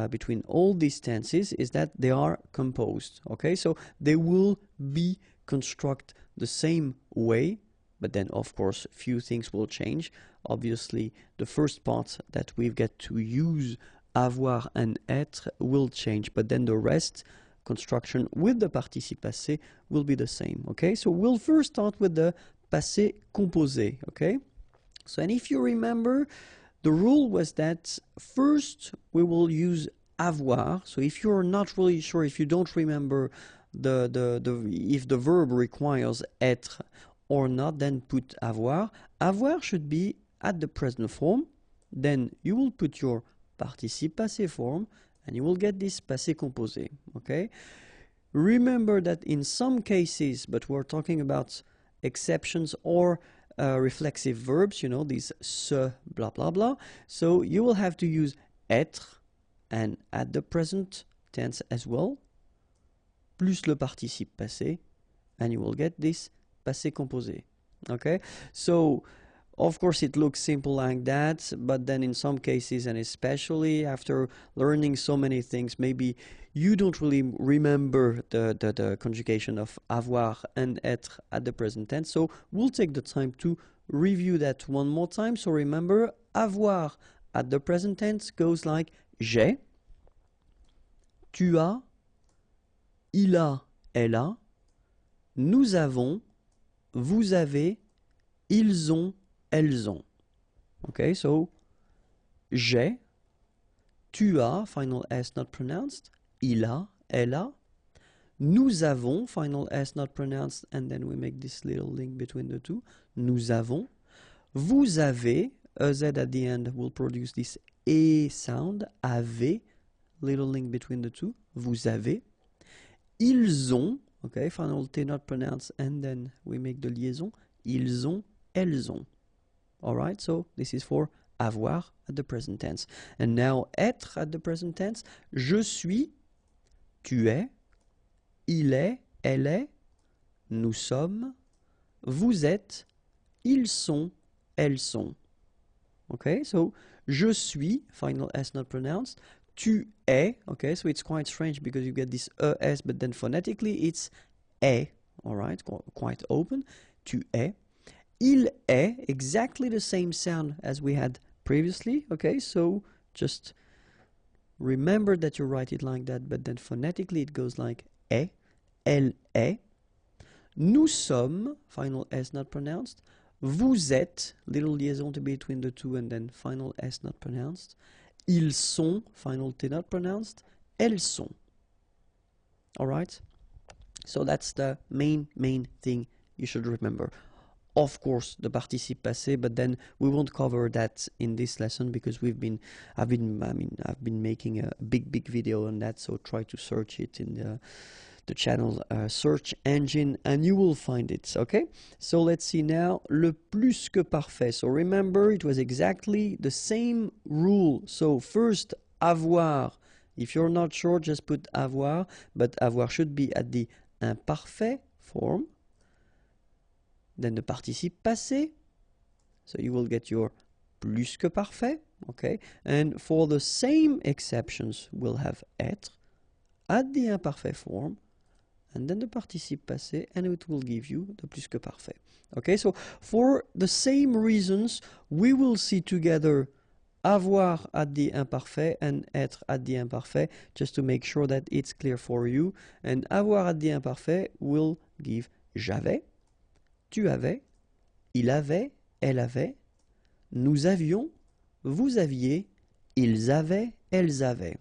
between all these tenses is that they are composed, okay? So they will be constructed the same way, but then of course few things will change. Obviously the first part that we've got to use, avoir and être, will change, but then the rest, construction with the participe passé, will be the same, okay? So we'll first start with the passé composé, okay? So, and if you remember, the rule was that first we will use avoir. So if you're not really sure, if you don't remember if the verb requires être or not, then put avoir. Avoir should be at the present form. Then you will put your participe passé form and you will get this passé composé, okay? Remember that in some cases, but we're talking about exceptions or reflexive verbs, you know, these se, blah, blah, blah. So you will have to use être and at the present tense as well, plus le participe passé, and you will get this passé composé. Okay? So, of course, it looks simple like that, but then in some cases, and especially after learning so many things, maybe you don't really remember the conjugation of avoir and être at the present tense. So we'll take the time to review that one more time. So remember, avoir at the present tense goes like j'ai, tu as, il a, elle a, nous avons, vous avez, ils ont, elles ont. Okay, so j'ai, tu as, final S not pronounced, il a, elle a, nous avons, final S not pronounced, and then we make this little link between the two, nous avons, vous avez, a Z at the end will produce this E sound, avez, little link between the two, vous avez, ils ont, okay, final T not pronounced, and then we make the liaison, ils ont, elles ont. Alright, so this is for avoir at the present tense. And now être at the present tense, je suis, tu es, il est, elle est, nous sommes, vous êtes, ils sont, elles sont. Okay, so je suis, final S not pronounced, tu es, okay, so it's quite strange because you get this ES, but then phonetically it's est, all right, quite open, tu es. Il est, exactly the same sound as we had previously, okay, so just remember that you write it like that, but then phonetically it goes like est, elle est. Nous sommes, final S not pronounced. Vous êtes, little liaison between the two and then final S not pronounced. Ils sont, final T not pronounced. Elles sont. Alright? So that's the main thing you should remember. Of course, the participe passé, but then we won't cover that in this lesson because I've been making a big video on that, so try to search it in the channel search engine and you will find it, okay? So let's see now, le plus que parfait. So remember, it was exactly the same rule. So first, avoir. If you're not sure, just put avoir, but avoir should be at the imparfait form. Then the participe passé, so you will get your plus que parfait, okay? And for the same exceptions, we'll have être at the imparfait form, and then the participe passé, and it will give you the plus que parfait. Okay, so for the same reasons, we will see together avoir at the imparfait and être at the imparfait, just to make sure that it's clear for you. And avoir at the imparfait will give j'avais, tu avais, il avait, elle avait, nous avions, vous aviez, ils avaient, elles avaient.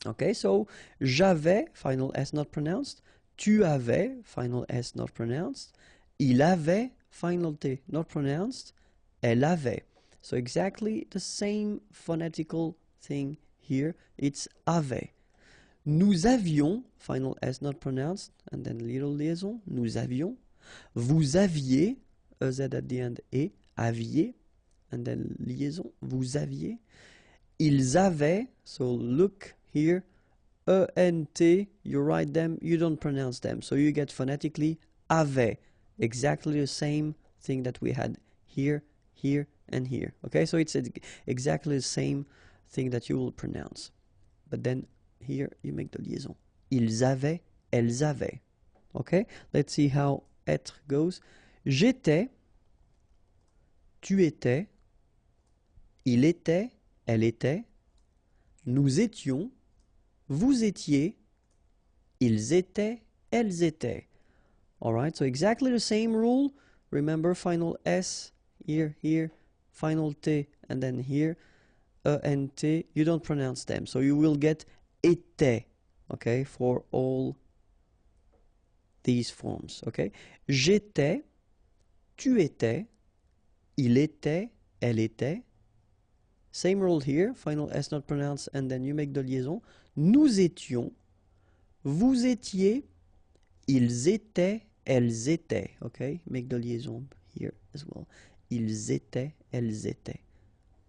Okay, so j'avais, final S not pronounced, tu avais, final S not pronounced, il avait, final T not pronounced, elle avait. So exactly the same phonetical thing here, it's avait. Nous avions, final S not pronounced, and then little liaison, nous avions. Vous aviez, EZ at the end, et aviez, and then liaison, vous aviez. Ils avaient, so look here, E-N-T, you write them, you don't pronounce them. So you get phonetically avait, exactly the same thing that we had here, here, and here. Okay, so it's exactly the same thing that you will pronounce. But then here you make the liaison. Ils avaient, elles avaient. Okay, let's see how être goes. J'étais, tu étais, il était, elle était, nous étions, vous étiez, ils étaient, elles étaient. Alright, so exactly the same rule. Remember, final S, here, here, final T, and then here, E-N-T, you don't pronounce them. So you will get était, okay, for all these forms, okay? J'étais, tu étais, il était, elle était. Same rule here, final S not pronounced, and then you make the liaison. Nous étions, vous étiez, ils étaient, elles étaient. Okay, make the liaison here as well. Ils étaient, elles étaient.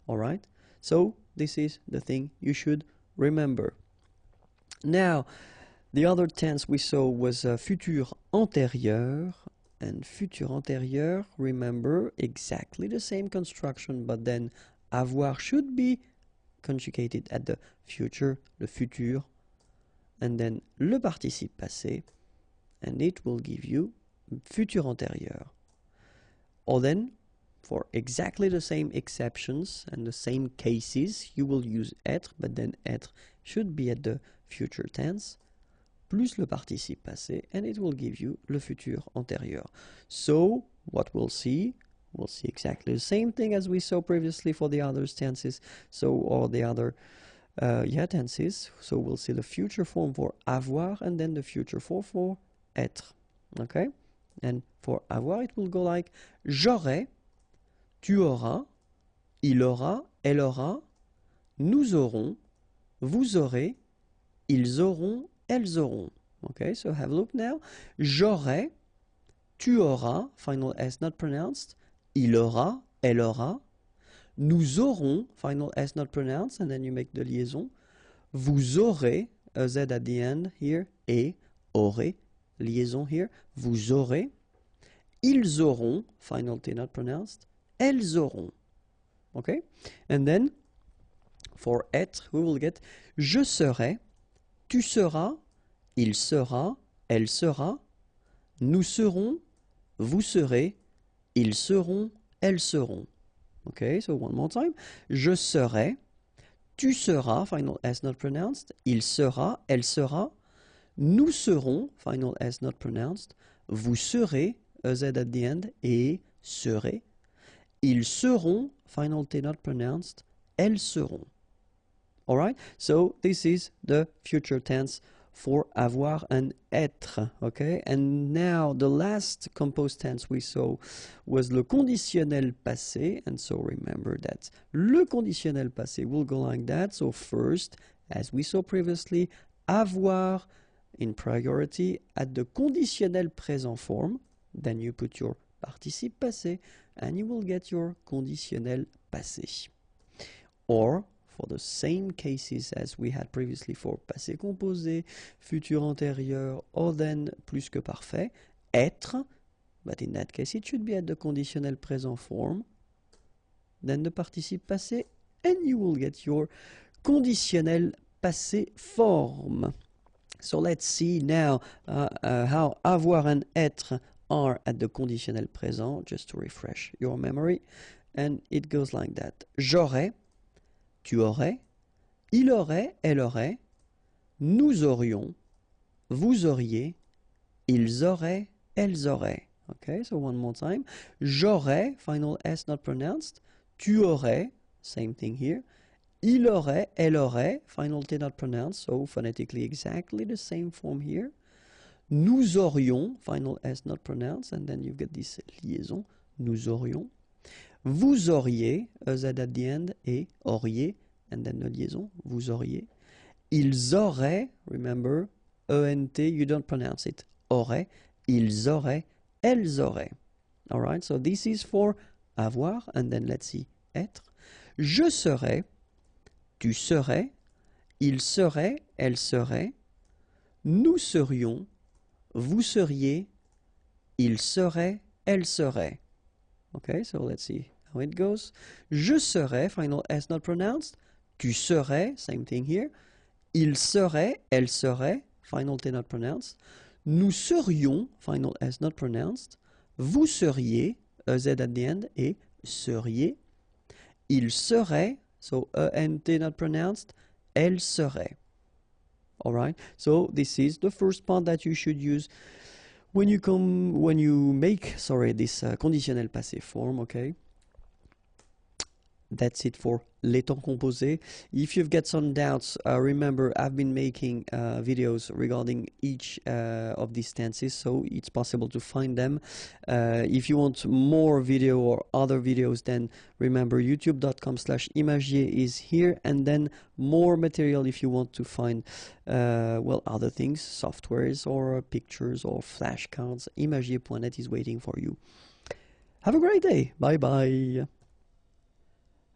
Alright? So, this is the thing you should remember. Now, the other tense we saw was futur antérieur. And futur antérieur, remember, exactly the same construction, but then avoir should be conjugated at the future, le futur, and then le participe passé, and it will give you futur antérieur. Or then, for exactly the same exceptions and the same cases, you will use être, but then être should be at the future tense, plus le participe passé, and it will give you le futur antérieur. So, what we'll see exactly the same thing as we saw previously for the other tenses, so, or the other tenses. So we'll see the future form for avoir and then the future form for être. Okay? And for avoir it will go like j'aurai, tu auras, il aura, elle aura, nous aurons, vous aurez, ils auront, elles auront. Okay, so have a look now. J'aurai, tu auras, final S not pronounced, il aura, elle aura, nous aurons, final S not pronounced, and then you make the liaison, vous aurez, a Z at the end here, et, aurez, liaison here, vous aurez, ils auront, final T not pronounced, elles auront. Okay? And then, for être, we will get, je serai, tu seras, il sera, elle sera, nous serons, vous serez, ils seront, elles seront. Okay, so one more time. Je serai, tu seras, final S not pronounced, il sera, elle sera, nous serons, final S not pronounced, vous serez, EZ at the end, et serez, ils seront, final T not pronounced, elles seront. Alright, so this is the future tense for avoir and être, okay? And now the last composed tense we saw was le conditionnel passé, and so remember that le conditionnel passé will go like that. So first, as we saw previously, avoir in priority at the conditionnel présent form, then you put your participe passé and you will get your conditionnel passé. Or for the same cases as we had previously for passé composé, futur antérieur, or then plus que parfait, être, but in that case it should be at the conditionnel présent form, then the participe passé, and you will get your conditionnel passé form. So let's see now how avoir and être are at the conditionnel présent, just to refresh your memory, and it goes like that. J'aurais, tu aurais, il aurait, elle aurait, nous aurions, vous auriez, ils auraient, elles auraient. Okay, so one more time. J'aurais, final S not pronounced. Tu aurais, same thing here. Il aurait, elle aurait, final T not pronounced, so phonetically exactly the same form here. Nous aurions, final S not pronounced, and then you get this liaison. Nous aurions. Vous auriez, EZ at the end, et auriez, and then the liaison, vous auriez. Ils auraient, remember, ENT, you don't pronounce it, auraient, ils auraient, elles auraient. Alright, so this is for avoir, and then let's see, être. Je serais, tu serais, il serait, elle serait, nous serions, vous seriez, il serait, elle serait. Okay, so let's see how it goes. Je serais, final S not pronounced. Tu serais, same thing here. Il serait, elle serait, final T not pronounced. Nous serions, final S not pronounced. Vous seriez, EZ at the end, et seriez. Il serait, so ENT not pronounced. Elle serait. Alright, so this is the first part that you should use when you make this conditionnel passé form, okay? That's it for les temps composés. If you've got some doubts, remember I've been making videos regarding each of these tenses, so it's possible to find them. If you want more video or other videos, then remember youtube.com/imagier is here, and then more material if you want to find other things, softwares or pictures or flashcards. Imagier.net is waiting for you. Have a great day. Bye bye.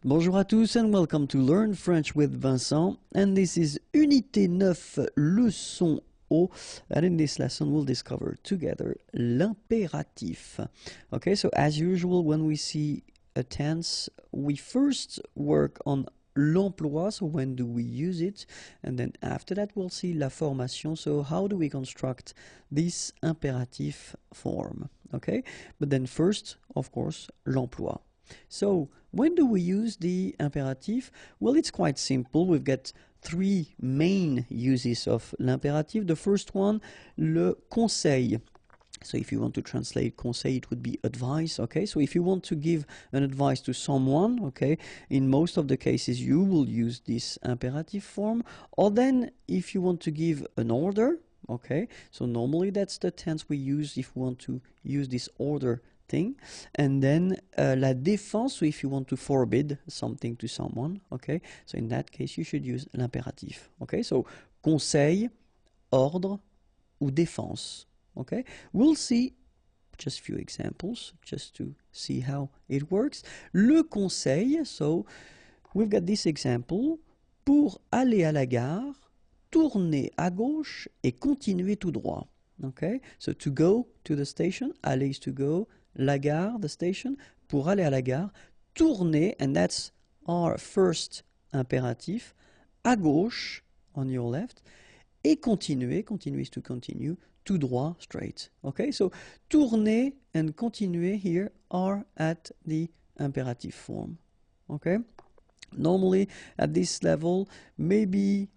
Bonjour à tous and welcome to Learn French with Vincent, and this is Unité 9, leçon O, and in this lesson we'll discover together l'impératif. Okay, so as usual when we see a tense, we first work on l'emploi, so when do we use it, and then after that we'll see la formation, so how do we construct this impératif form, okay? But then first, of course, l'emploi. So, when do we use the imperative? Well, it's quite simple. We've got three main uses of l'impératif. The first one, le conseil. So if you want to translate conseil, it would be advice, okay? So if you want to give an advice to someone, okay, in most of the cases you will use this imperative form. Or then if you want to give an order, okay, so normally that's the tense we use if we want to use this order thing. And then la défense, so if you want to forbid something to someone, okay, so in that case you should use l'impératif, okay? So conseil, ordre ou défense, okay? We'll see just a few examples just to see how it works. Le conseil, so we've got this example. Pour aller à la gare, tourner à gauche et continuer tout droit. Okay, so to go to the station, aller is to go, la gare, the station. Pour aller à la gare, tourner, and that's our first impératif, à gauche, on your left, et continuer, continue is to continue, tout droit, straight. Okay, so tourner and continuer here are at the imperative form. Okay, normally at this level, maybe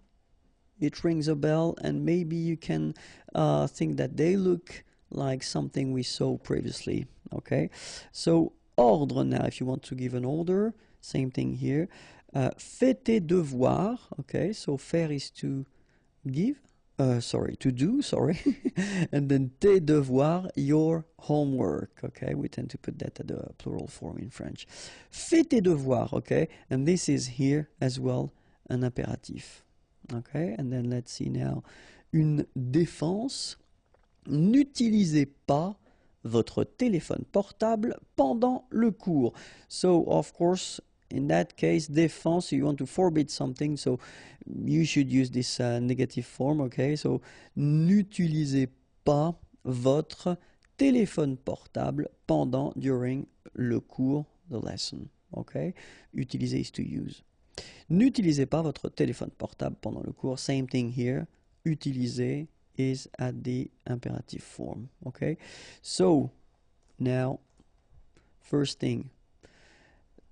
it rings a bell and maybe you can think that they look like something we saw previously. Okay, so ordre now, if you want to give an order, same thing here. Fais tes devoirs. Okay, so faire is to give, to do, sorry. And then tes devoirs, your homework. Okay, we tend to put that at the plural form in French. Fais tes devoirs. Okay, and this is here as well an imperative. Okay, and then let's see now. Une défense. N'utilisez pas votre téléphone portable pendant le cours. So, of course, in that case, défense, you want to forbid something, so you should use this negative form, okay? So, n'utilisez pas votre téléphone portable during le cours, the lesson, okay? Utiliser is to use. N'utilisez pas votre téléphone portable pendant le cours. Same thing here. Utiliser is at the imperative form, okay? So, now, first thing,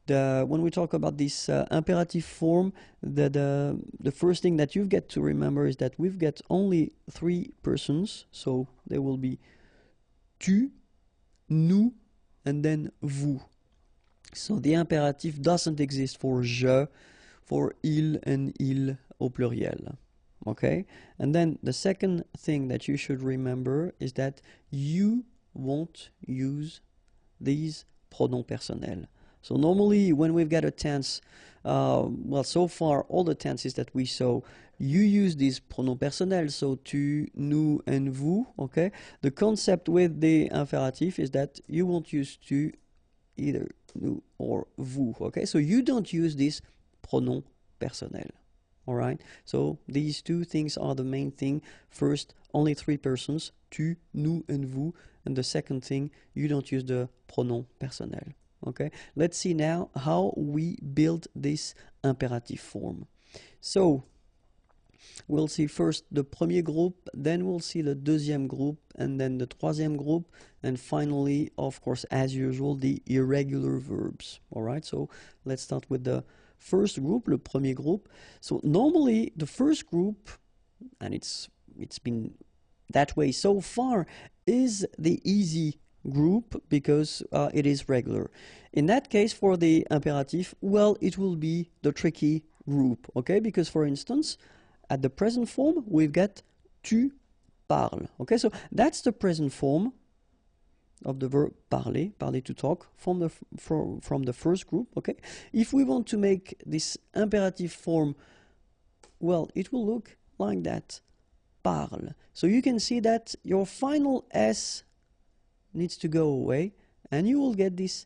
when we talk about this imperative form, the first thing that you've got to remember is that we've got only 3 persons, so there will be tu, nous, and then vous. So the imperative doesn't exist for je, for il and il au pluriel. Okay? And then the second thing that you should remember is that you won't use these pronoms personnels. So normally when we've got a tense, well, so far all the tenses that we saw, you use these pronoms personnels, so tu, nous, and vous, okay? The concept with the imperative is that you won't use tu, either nous or vous, okay? So you don't use this pronom personnel, all right? So these 2 things are the main thing. First, only 3 persons, tu, nous, and vous. And the second thing, you don't use the pronom personnel. Okay, let's see now how we build this imperative form. So, we'll see first the premier groupe, then we'll see the deuxième groupe, and then the troisième groupe, and finally, of course, as usual, the irregular verbs. All right, so let's start with the first group, le premier groupe. So normally, the first group, and it's been that way so far, is the easy group because it is regular. In that case, for the imperative, well, it will be the tricky group, okay? Because, for instance, at the present form, we've got tu parles, okay? So that's the present form of the verb parler, parler to talk, from the first group, okay? If we want to make this imperative form, well, it will look like that, parle. So you can see that your final S needs to go away, and you will get this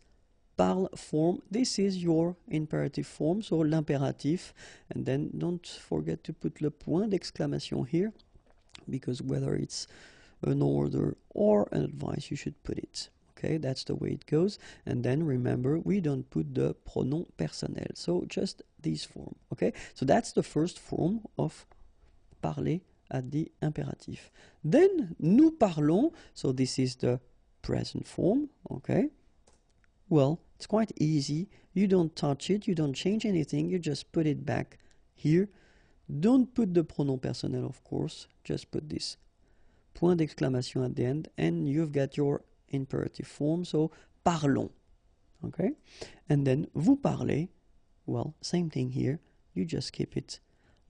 parle form. This is your imperative form, so l'impératif. And then don't forget to put le point d'exclamation here, because whether it's an order or an advice, you should put it. Okay, that's the way it goes. And then remember, we don't put the pronom personnel, so just this form. Okay, so that's the first form of parler at the imperative. Then nous parlons, so this is the present form, okay? Well, it's quite easy. You don't touch it, you don't change anything, you just put it back here. Don't put the pronom personnel, of course, just put this point d'exclamation at the end, and you've got your imperative form, so parlons, okay? And then vous parlez, well, same thing here, you just keep it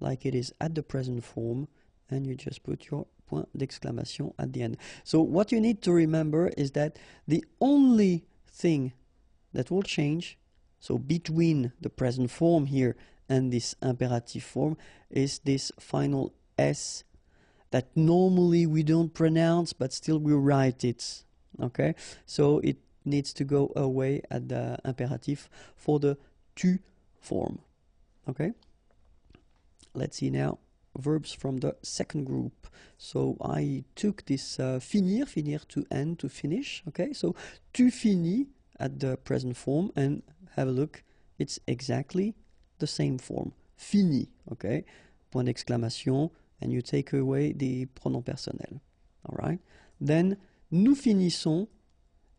like it is at the present form, and you just put your point d'exclamation at the end. So what you need to remember is that the only thing that will change, so between the present form here and this imperative form, is this final S that normally we don't pronounce, but still we write it, okay? So it needs to go away at the imperative for the tu form, okay? Let's see now verbs from the second group. So I took this finir, finir to end, to finish, okay? So tu finis at the present form, and have a look, it's exactly the same form, fini, okay? Point d'exclamation, and you take away the pronom personnel. All right? Then, nous finissons,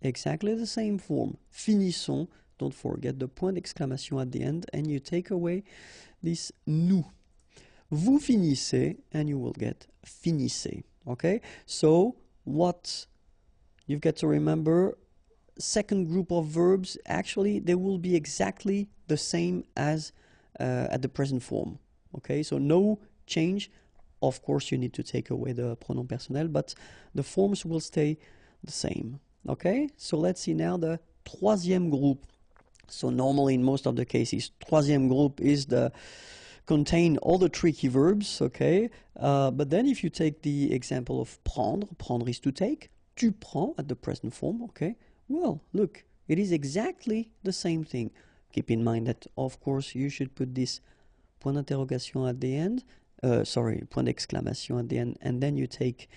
exactly the same form. Finissons, don't forget the point d'exclamation at the end, and you take away this nous. Vous finissez, and you will get finissez. Okay? So, what you've got to remember, second group of verbs, actually, they will be exactly the same as at the present form. Okay? So, no change. Of course, you need to take away the pronom personnel, but the forms will stay the same. Okay? So, let's see now the troisième groupe. So, normally, in most of the cases, troisième groupe is the contain all the tricky verbs, okay? But then if you take the example of prendre, prendre is to take, tu prends at the present form, okay? Well, look, it is exactly the same thing. Keep in mind that, of course, you should put this point d'interrogation at the end, point d'exclamation at the end, and then you take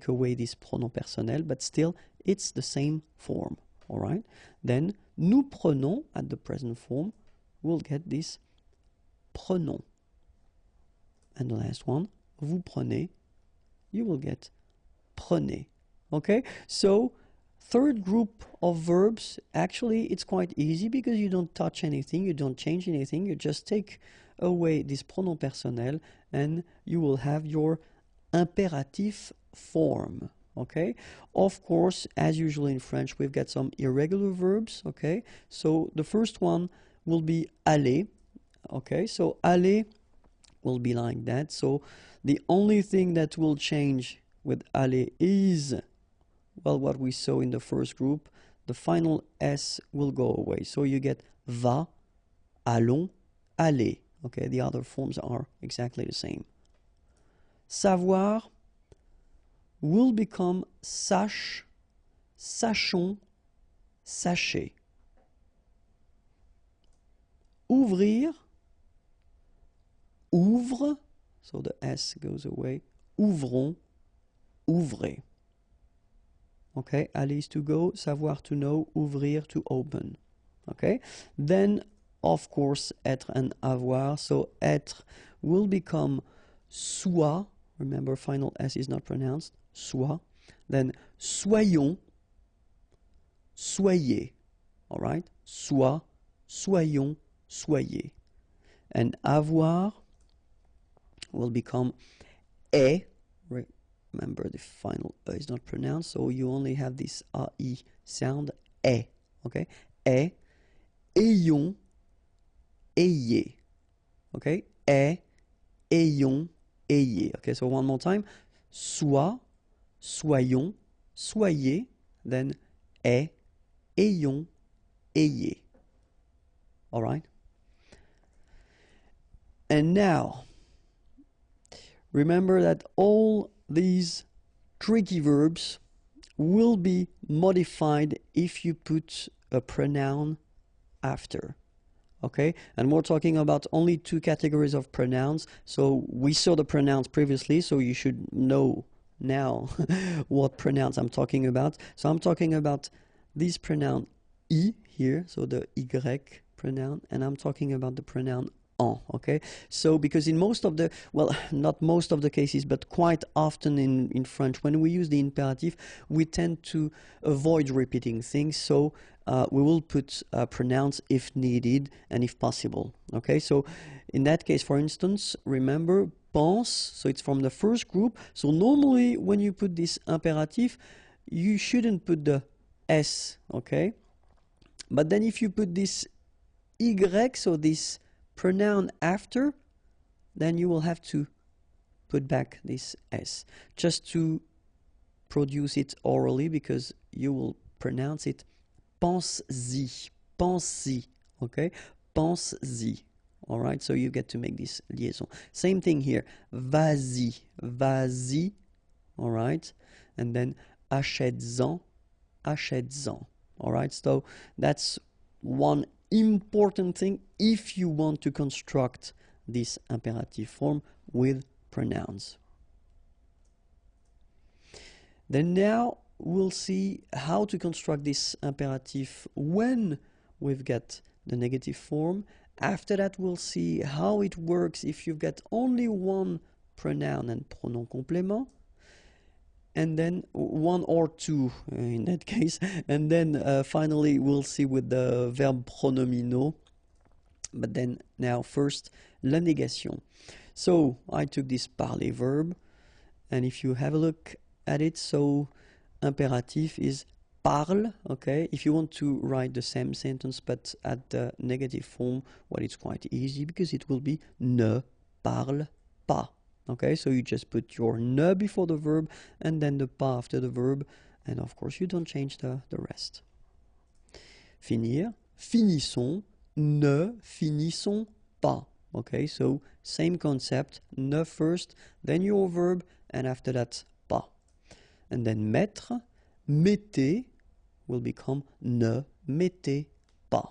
away this pronom personnel, but still, it's the same form, all right? Then, nous prenons at the present form, we'll get this prenons. And the last one, vous prenez, you will get prenez. Okay? So, third group of verbs, actually it's quite easy because you don't touch anything, you don't change anything, you just take away this pronom personnel and you will have your imperative form. Okay? Of course, as usual in French, we've got some irregular verbs. Okay? So, the first one will be aller. Okay, so aller will be like that. So the only thing that will change with aller is, well, what we saw in the first group. The final S will go away. So you get va, allons, aller. Okay, the other forms are exactly the same. Savoir will become sache, sachons, sachez. Ouvrir, ouvre, so the S goes away, ouvrons, ouvrez. Okay, aller is to go, savoir to know, ouvrir to open. Okay, then of course être and avoir, so être will become soit, remember final S is not pronounced, soit, then soyons, soyez, alright, soit, soyons, soyez. And avoir will become est. Remember the final E is not pronounced, so you only have this AI sound, est. Okay? Est, ayons, ayez. Okay? Est, ayons, ayez. Okay, so one more time. Soit, soyons, soyez, then est, ayons, ayez. Alright? And now, remember that all these tricky verbs will be modified if you put a pronoun after. Okay? And we're talking about only two categories of pronouns. So we saw the pronouns previously, so you should know now what pronouns I'm talking about. So I'm talking about this pronoun I here, so the Y pronoun, and I'm talking about the pronoun en, okay? So, because in most of the, well, not most of the cases, but quite often in French, when we use the imperative, we tend to avoid repeating things, so we will put pronouns if needed and if possible, okay? So, in that case, for instance, remember, pense, so it's from the first group, so normally when you put this imperative, you shouldn't put the S, okay? But then if you put this Y, so this pronoun after, then you will have to put back this S just to produce it orally, because you will pronounce it pense-y, pense-y, okay? Pense-y, all right? So you get to make this liaison. Same thing here, vas-y, vas-y, all right? And then achètes-en, achètes-en, all right? So that's one important thing if you want to construct this imperative form with pronouns. Then now we'll see how to construct this imperative when we've got the negative form. After that we'll see how it works if you've got only one pronoun and pronom complément, and then one or two in that case, and then finally we'll see with the verb pronominaux. But then now first la négation. So I took this parler verb, and if you have a look at it, so imperatif is parle, okay? If you want to write the same sentence but at the negative form, well, it's quite easy because it will be ne parle pas, okay? So you just put your ne before the verb and then the pas after the verb, and of course you don't change the rest. Finir, finissons, ne finissons pas. Okay, so same concept, ne first, then your verb, and after that, pas. And then mettre, mettez will become ne mettez pas.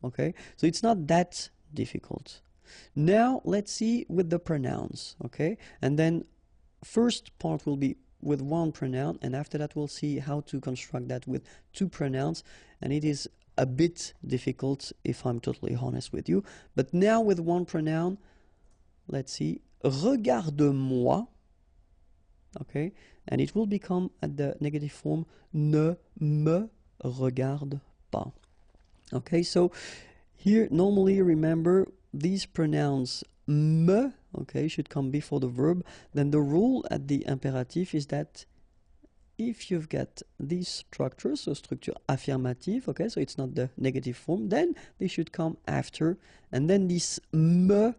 Okay, so it's not that difficult. Now let's see with the pronouns. Okay, and then first part will be with one pronoun, and after that we'll see how to construct that with two pronouns, and it is a bit difficult if I'm totally honest with you. But now with one pronoun, let's see, regarde-moi, okay, and it will become at the negative form ne me regarde pas. Okay, so here normally remember these pronouns me, okay, should come before the verb. Then the rule at the imperative is that if you've got these structures, so structure affirmative, okay, so it's not the negative form, then they should come after. And then this me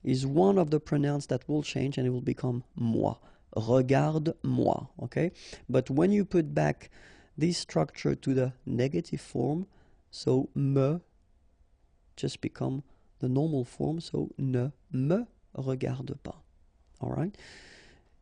is one of the pronouns that will change and it will become moi. Regarde-moi, okay? But when you put back this structure to the negative form, so me just become the normal form, so ne me regarde pas. All right?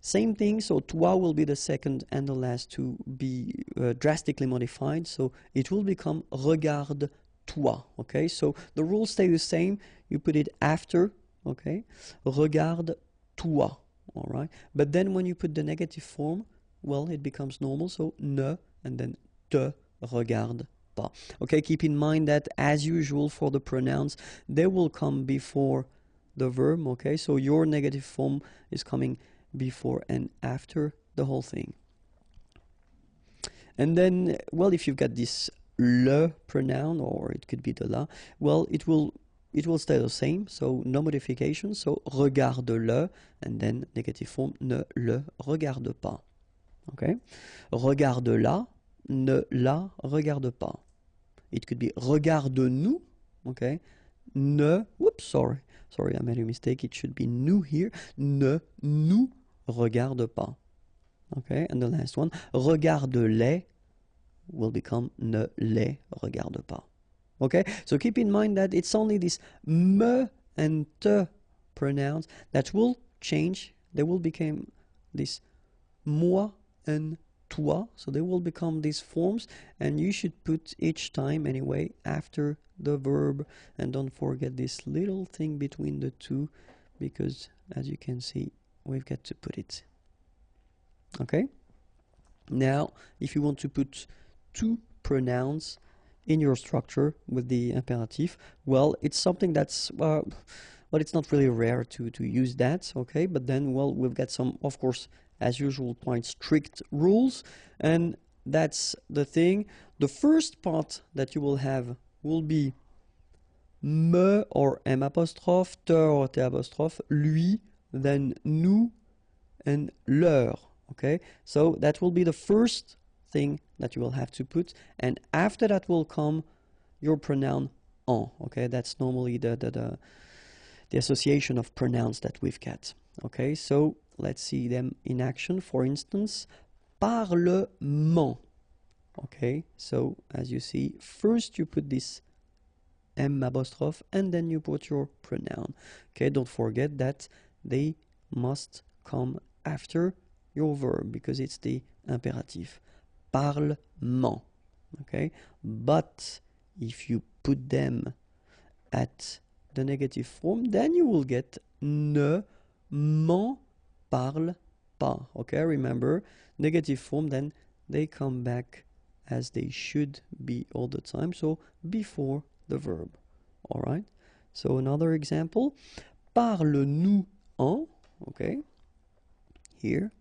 Same thing, so toi will be the second and the last to be drastically modified, so it will become regarde-toi, okay? So the rules stay the same, you put it after, okay? Regarde-toi, all right? But then when you put the negative form, well, it becomes normal, so ne, and then te regarde pas. Okay, keep in mind that as usual for the pronouns, they will come before the verb, okay? So your negative form is coming before and after the whole thing. And then, well, if you've got this le pronoun, or it could be the la, well, it will stay the same, so no modification. So regarde-le, and then negative form, ne le regarde pas. Okay? Regarde-la, ne la regarde pas. It could be regarde-nous, okay? Ne, whoops, sorry, I made a mistake. It should be nous here. Ne nous regarde pas. Okay, and the last one, regarde-les will become ne les regarde pas. Okay, so keep in mind that it's only this me and te pronouns that will change. They will become this moi and toi, so they will become these forms, and you should put each time anyway after the verb, and don't forget this little thing between the two, because as you can see we've got to put it. Okay, now if you want to put two pronouns in your structure with the imperative, well, it's something that's well, it's not really rare to use that, okay? But then, well, we've got some, of course, as usual, quite strict rules, and that's the thing. The first part that you will have will be me or m apostrophe, te or t apostrophe, lui, then nous, and leur, okay? So that will be the first thing that you will have to put, and after that will come your pronoun en, okay? That's normally the association of pronouns that we've got, okay? So let's see them in action. For instance, parlement, okay? So as you see, first you put this m apostrophe and then you put your pronoun, okay? Don't forget that they must come after your verb because it's the imperative. Parlement, okay? But if you put them at the negative form, then you will get ne m'en parle pas, okay? Remember, negative form, then they come back as they should be all the time, so before the verb, all right? So another example, parle-nous en, okay, here,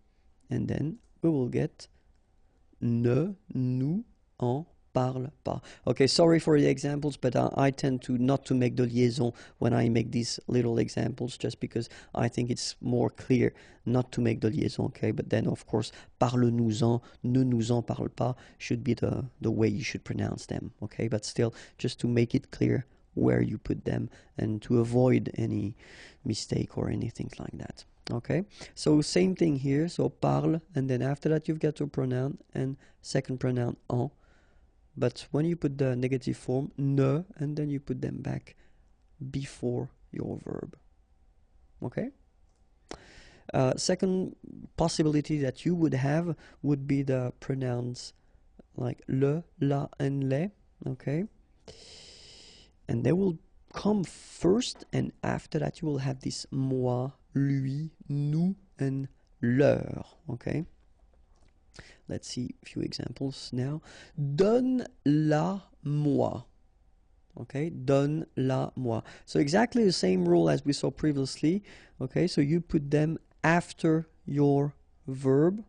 and then we will get ne nous en parle pas. Okay, sorry for the examples, but I tend to not to make the liaison when I make these little examples, just because I think it's more clear not to make the liaison, okay? But then, of course, parle-nous-en, ne nous en parle pas should be the way you should pronounce them, okay? But still, just to make it clear where you put them and to avoid any mistake or anything like that. Okay, so same thing here. So parle, and then after that you've got your pronoun and second pronoun en. But when you put the negative form, ne, and then you put them back before your verb. Okay. Second possibility that you would have would be the pronouns like le, la, and les. Okay. And they will come first, and after that you will have this moi, lui, nous, and leur. Okay. Let's see a few examples now. Donne-la-moi. Okay, donne-la-moi. So exactly the same rule as we saw previously. Okay, so you put them after your verb,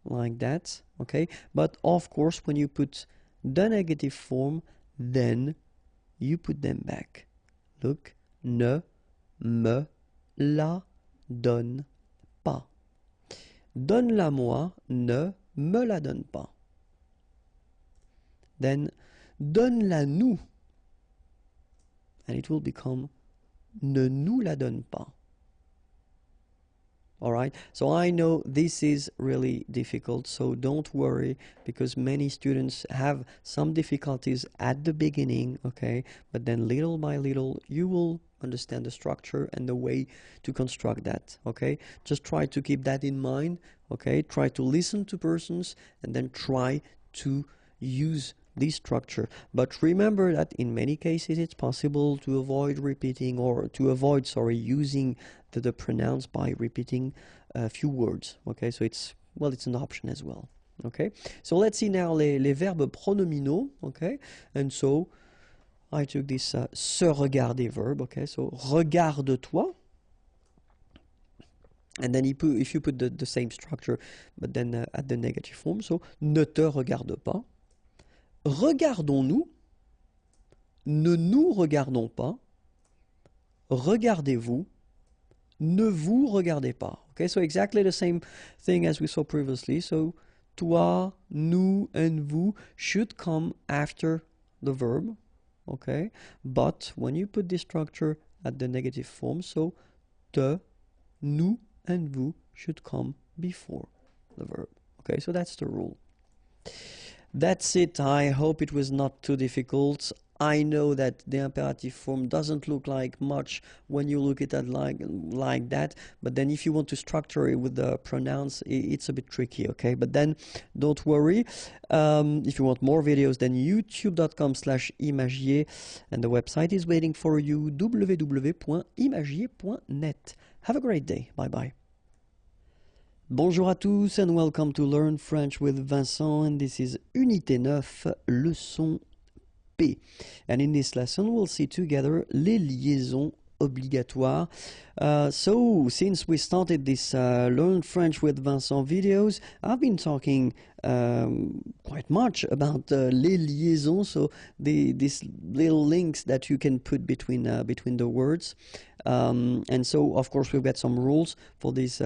like that. Okay, but of course when you put the negative form, then you put them back. Look, ne me la donne pas. Donne-la-moi, ne me la donne pas. Then donne-la-nous, and it will become ne nous la donne pas. Alright, so I know this is really difficult, so don't worry, because many students have some difficulties at the beginning, okay, but then little by little you will understand the structure and the way to construct that, okay. Just try to keep that in mind, okay. Try to listen to persons and then try to use this structure. But remember that in many cases it's possible to avoid repeating, or to avoid, sorry, using the pronouns by repeating a few words, okay. So it's, well, it's an option as well, okay. So let's see now les verbes pronominaux, okay. And so I took this se regarder verb, okay, so regarde-toi, and then if you put the same structure but then at the negative form, so ne te regarde pas, regardons-nous, ne nous regardons pas, regardez-vous, ne vous regardez pas. Okay, so exactly the same thing as we saw previously. So toi, nous, and vous should come after the verb. Okay, but when you put this structure at the negative form, so te, nous, and vous should come before the verb. Okay, so that's the rule. That's it. I hope it was not too difficult. I know that the imperative form doesn't look like much when you look at it like that, but then if you want to structure it with the pronouns, it's a bit tricky, okay? But then don't worry. If you want more videos, then youtube.com/imagier, and the website is waiting for you, www.imagier.net. Have a great day. Bye-bye. Bonjour à tous and welcome to Learn French with Vincent, and this is Unité 9, leçon P. And in this lesson we'll see together les liaisons obligatoires. So since we started this Learn French with Vincent videos, I've been talking quite much about les liaisons, so these little links that you can put between the words. And so of course we've got some rules for these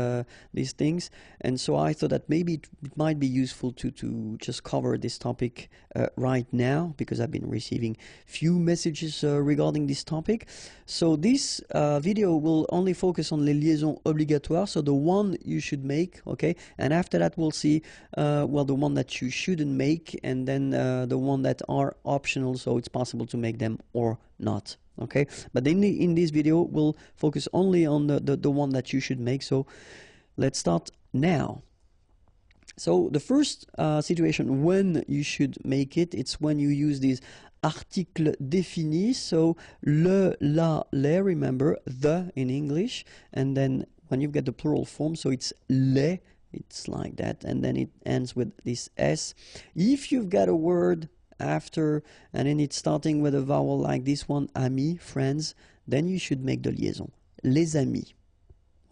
things, and so I thought that maybe it might be useful to just cover this topic right now, because I've been receiving few messages regarding this topic. So this video will only focus on les liaisons obligatoires, so the one you should make, okay, and after that we'll see well, the one that you shouldn't make, and then the one that are optional, so it's possible to make them or not. Okay, but in this video we'll focus only on the one that you should make. So let's start now. So the first situation when you should make it, it's when you use these articles définis, so le, la, les, remember, the in English, and then when you've got the plural form, so it's les, it's like that, and then it ends with this S. If you've got a word after and then it's starting with a vowel like this one, amis, friends, then you should make the liaison, les amis.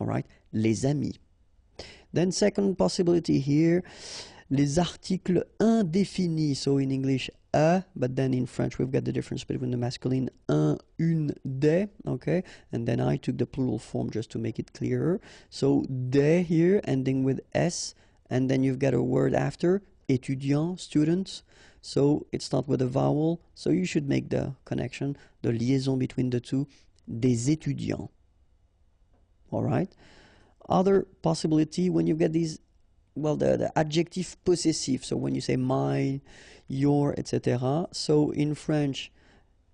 All right, les amis. Then second possibility here, les articles indéfinis. So in English, a, but then in French we've got the difference between the masculine un, une, des, okay? And then I took the plural form just to make it clearer. So des here, ending with s, and then you've got a word after, étudiant, students. So it starts with a vowel, so you should make the connection, the liaison between the two, des étudiants. All right? Other possibility, when you get these, well, the adjective possessive, so when you say my, your, etc. So in French,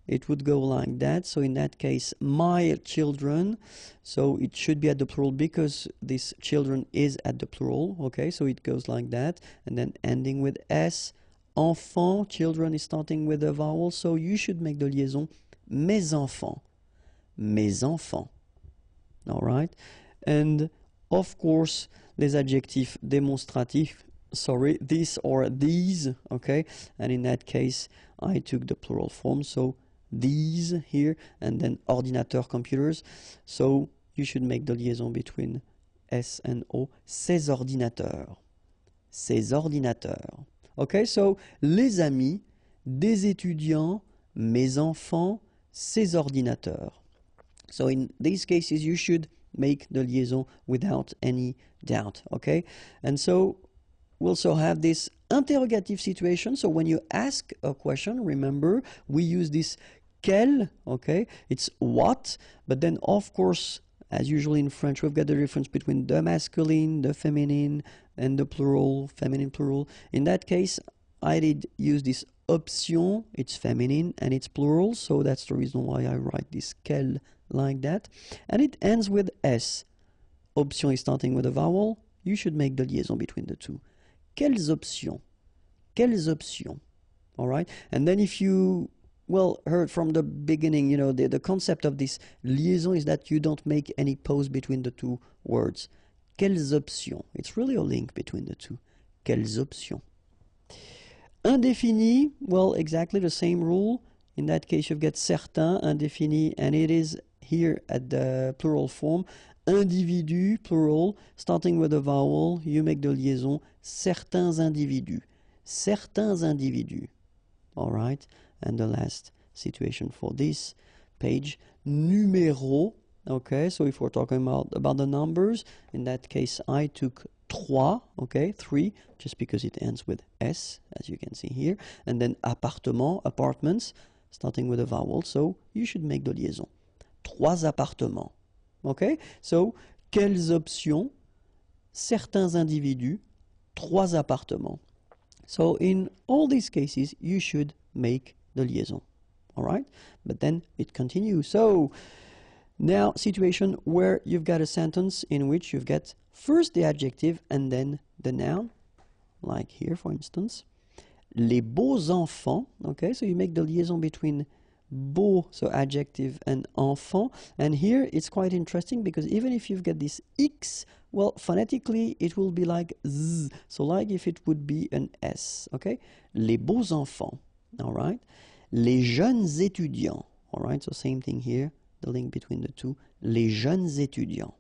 it would go like that. So in that case, my children, so it should be at the plural because this children is at the plural, okay? So it goes like that, and then ending with S. Enfant, children is starting with a vowel, so you should make the liaison, mes enfants, mes enfants, all right? And of course, les adjectifs démonstratifs, sorry, this or these, okay? And in that case, I took the plural form, so these here, and then ordinateur, computers. So you should make the liaison between S and O, ces ordinateurs, ces ordinateurs. Okay, so les amis, des étudiants, mes enfants, ces ordinateurs. So in these cases, you should make the liaison without any doubt, okay? And so we also have this interrogative situation. So when you ask a question, remember, we use this quel, okay? It's what, but then of course, as usually in French, we've got the difference between the masculine, the feminine, and the plural, feminine, plural. In that case, I did use this option, it's feminine and it's plural, so that's the reason why I write this quel like that. And it ends with S. Option is starting with a vowel. You should make the liaison between the two. Quelles options? Quelles options? All right? And then if you, well, heard from the beginning, you know, the concept of this liaison is that you don't make any pause between the two words. Quelles options? It's really a link between the two. Quelles options? Indéfini, well, exactly the same rule. In that case, you've got certains, indéfini, and it is here at the plural form. Individu, plural, starting with a vowel, you make the liaison, certains individus. Certains individus. All right? And the last situation for this page, numéro. Okay, so if we're talking about the numbers, in that case, I took trois, okay, 3, just because it ends with S, as you can see here. And then appartement, apartments, starting with a vowel, so you should make the liaison. Trois appartements. Okay, so quelles options? Certains individus, trois appartements. So in all these cases, you should make the liaison. All right, but then it continues. So now, situation where you've got a sentence in which you've got first the adjective and then the noun, like here, for instance. Les beaux enfants, okay, so you make the liaison between beau, so adjective, and enfant. And here it's quite interesting because even if you've got this X, well, phonetically it will be like Z, so like if it would be an S, okay? Les beaux enfants, all right? Les jeunes étudiants, all right, so same thing here. The link between the two, les jeunes étudiants.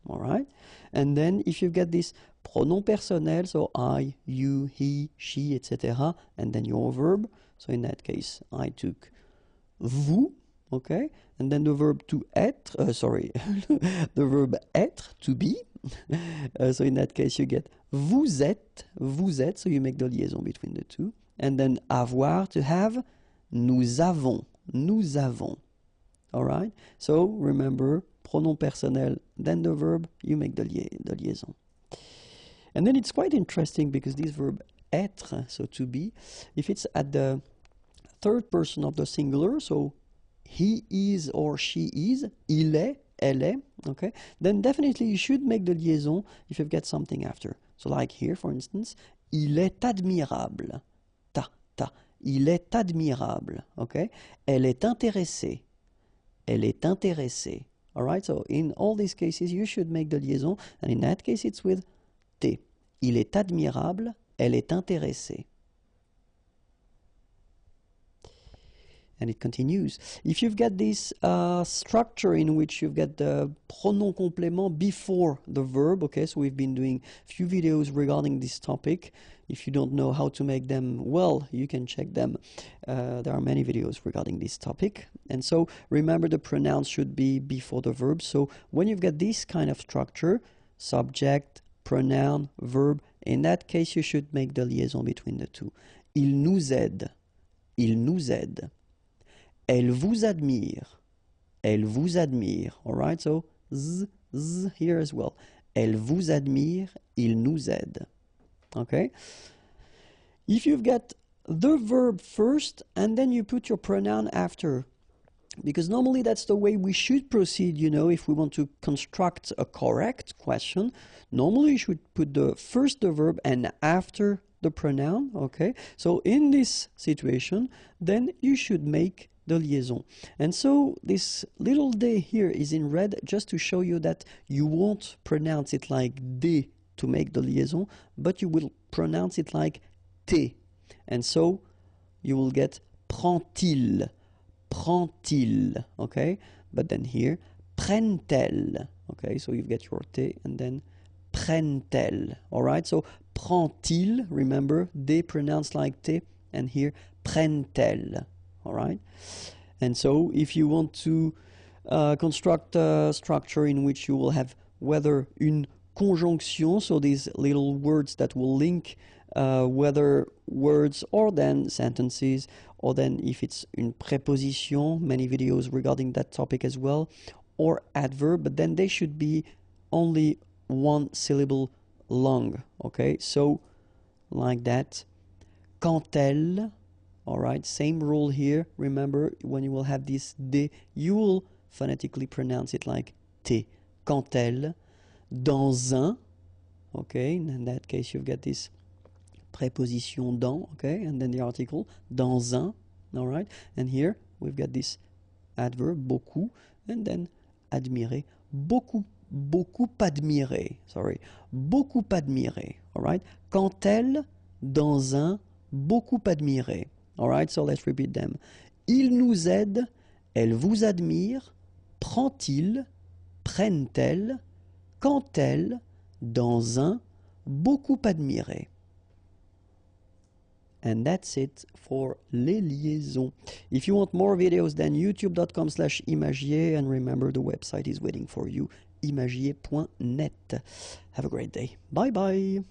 All right? And then if you get this pronom personnel, so I, you, he, she, etc., and then your verb. So in that case, I took vous, okay? And then the verb to être, the verb être, to be. So in that case, you get vous êtes, so you make the liaison between the two. And then avoir, to have, nous avons. All right, so remember, pronom personnel, then the verb, you make the liaison. And then it's quite interesting because this verb être, so to be, if it's at the third person of the singular, so he is or she is, il est, elle est, okay, then definitely you should make the liaison if you've got something after. So like here, for instance, il est admirable, il est admirable, okay, elle est intéressée. Elle est intéressée. All right, so in all these cases, you should make the liaison, and in that case, it's with T. Il est admirable, elle est intéressée. And it continues. If you've got this structure in which you've got the pronom complément before the verb, okay, so we've been doing a few videos regarding this topic. If you don't know how to make them, well, you can check them. There are many videos regarding this topic. And so remember, the pronouns should be before the verb. So when you've got this kind of structure, subject, pronoun, verb, in that case, you should make the liaison between the two. Il nous aide. Il nous aide. Elle vous admire. Elle vous admire. All right, so z here as well. Elle vous admire. Il nous aide. Okay. If you've got the verb first and then you put your pronoun after, because normally that's the way we should proceed, you know, if we want to construct a correct question. Normally you should put first the verb and after the pronoun, okay? So in this situation, then you should make the liaison. And so this little d here is in red just to show you that you won't pronounce it like d to make the liaison, but you will pronounce it like t. And so you will get prend-il, prend-il, okay? But then here, prennent-elles, okay? So you get your t and then prennent-elles, all right? So prend-il, remember, they pronounce like t, and here prennent-elles, all right? And so if you want to construct a structure in which you will have whether une conjonction, so these little words that will link whether words or then sentences, or then if it's une préposition, many videos regarding that topic as well, or adverb, but then they should be only one syllable long, okay? So like that, quand elle, all right, same rule here. Remember, when you will have this d, you will phonetically pronounce it like t. Quand elle, dans un, okay, and in that case you've got this préposition dans, okay, and then the article, dans un, all right, and here we've got this adverb, beaucoup, and then admirer, beaucoup, beaucoup admirer, sorry, beaucoup admirer, all right, quand elle, dans un, beaucoup admirer, all right, so let's repeat them. Il nous aide, elle vous admire, prend-il, prennent-elles, quand elle, dans un, beaucoup admiré. And that's it for les liaisons. If you want more videos, then youtube.com/imagier, and remember the website is waiting for you, imagier.net. Have a great day. Bye bye.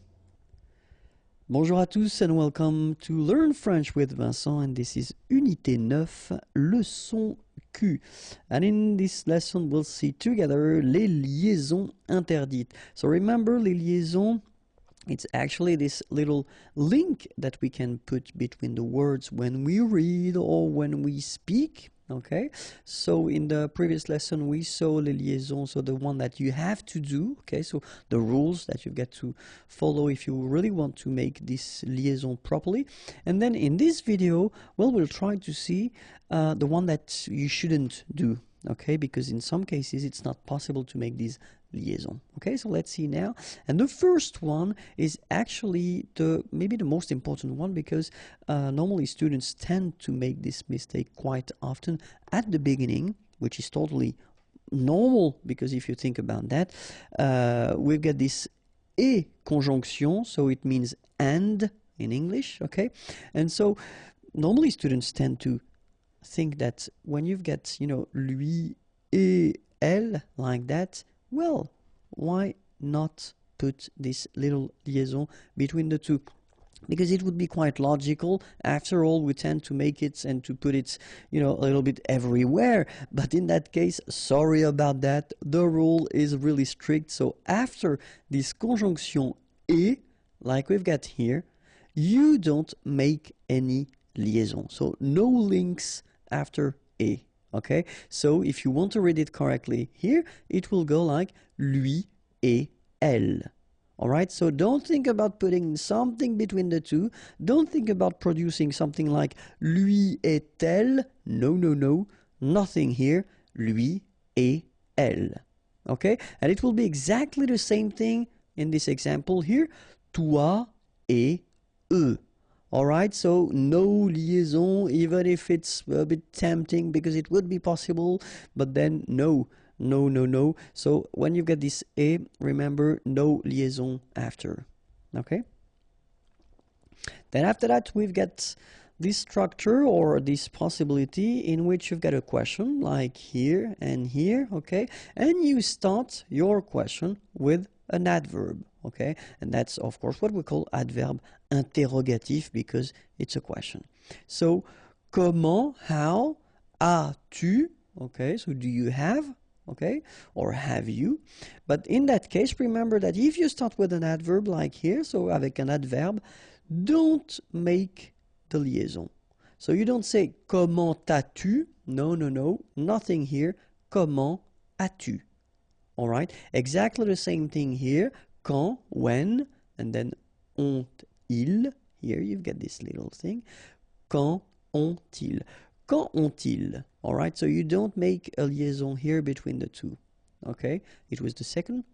Bonjour à tous and welcome to Learn French with Vincent, and this is Unité 9, leçon Q. And in this lesson we'll see together les liaisons interdites. So remember, les liaisons, it's actually this little link that we can put between the words when we read or when we speak. Okay, so in the previous lesson we saw les liaisons, so the one that you have to do, okay, so the rules that you've got to follow if you really want to make this liaison properly. And then in this video, well, we'll try to see the one that you shouldn't do, okay, because in some cases it's not possible to make these liaison. Okay, so let's see now. And the first one is actually maybe the most important one, because normally students tend to make this mistake quite often at the beginning, which is totally normal, because if you think about that, we've got this et conjonction, so it means and in English, okay? And so normally students tend to think that when you've got, you know, lui et elle like that, well, why not put this little liaison between the two? Because it would be quite logical. After all, we tend to make it and to put it, you know, a little bit everywhere. But in that case, sorry about that. The rule is really strict. So after this conjonction et, like we've got here, you don't make any liaison. So no links after et. Okay, so if you want to read it correctly here, it will go like lui et elle. Alright, so don't think about putting something between the two. Don't think about producing something like lui et elle. No, no, no. Nothing here. Lui et elle. Okay, and it will be exactly the same thing in this example here. Toi et eux. All right, so no liaison, even if it's a bit tempting because it would be possible, but then no. No, no, no. So when you get this A, remember no liaison after. Okay? Then after that, we've got this structure or this possibility in which you've got a question like here and here, okay? And you start your question with an adverb, okay? And that's, of course, what we call adverb interrogatif because it's a question. So, comment, how, as-tu, okay? So, do you have, okay? Or have you? But in that case, remember that if you start with an adverb like here, so avec un adverbe, don't make the liaison. So you don't say comment as-tu? No, no, no, nothing here. Comment as-tu? All right, exactly the same thing here. Quand, when, and then ont-ils. Here you've got this little thing. Quand ont-ils? Quand ont-ils? All right, so you don't make a liaison here between the two. Okay, it was the second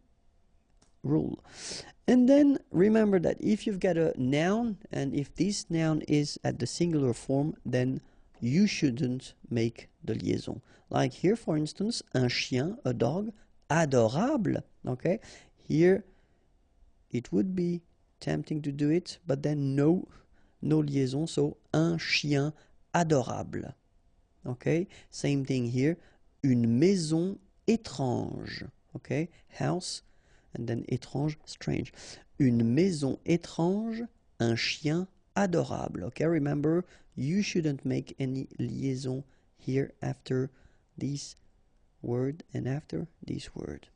rule. And then remember that if you've got a noun and if this noun is at the singular form, then you shouldn't make the liaison. Like here, for instance, un chien, a dog, adorable. Okay, here it would be tempting to do it, but then no liaison. So un chien adorable. Okay, same thing here. Une maison étrange. Okay, house. And then étrange, strange. Une maison étrange, un chien adorable. Okay, remember, you shouldn't make any liaison here after this word and after this word.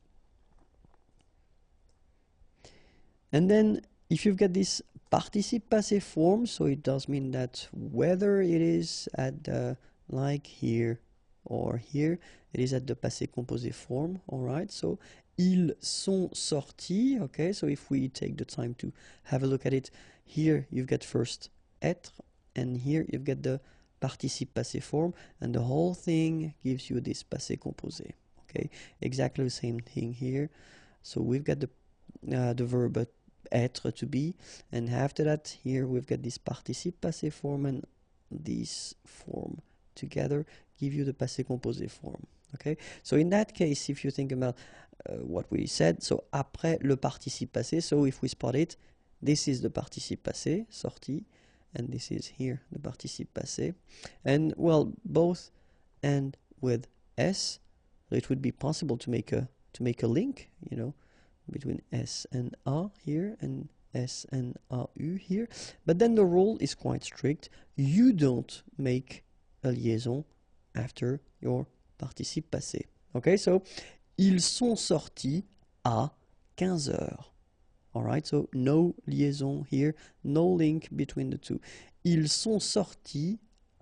And then, if you've got this participe passé form, so it does mean that whether it is at the, like here or here, it is at the passé composé form, alright? So, ils sont sortis, okay? So if we take the time to have a look at it, here you've got first être, and here you've got the participe passé form, and the whole thing gives you this passé composé, okay? Exactly the same thing here. So we've got the verb être, to be, and after that, here we've got this participe passé form and this form together give you the passé composé form. Okay, so in that case, if you think about what we said, so après le participe passé, so if we spot it, this is the participe passé, sorti, and this is here the participe passé, and well, both end with s, so it would be possible to make a link, you know, between s and a here and s and au here, but then the rule is quite strict. You don't make a liaison after your participe passé. Okay, so ils sont sortis à 15 heures. Alright, so no liaison here, no link between the two. Ils sont sortis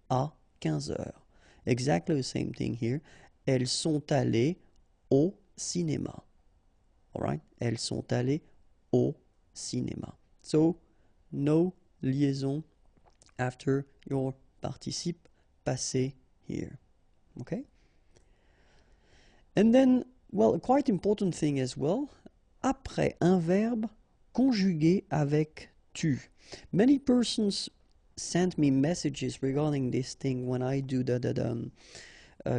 à 15 heures. Exactly the same thing here. Elles sont allées au cinéma. Alright, elles sont allées au cinéma. So no liaison after your participe passé here. Okay? And then, well, a quite important thing as well, après un verbe conjugué avec tu. Many persons send me messages regarding this thing when I do the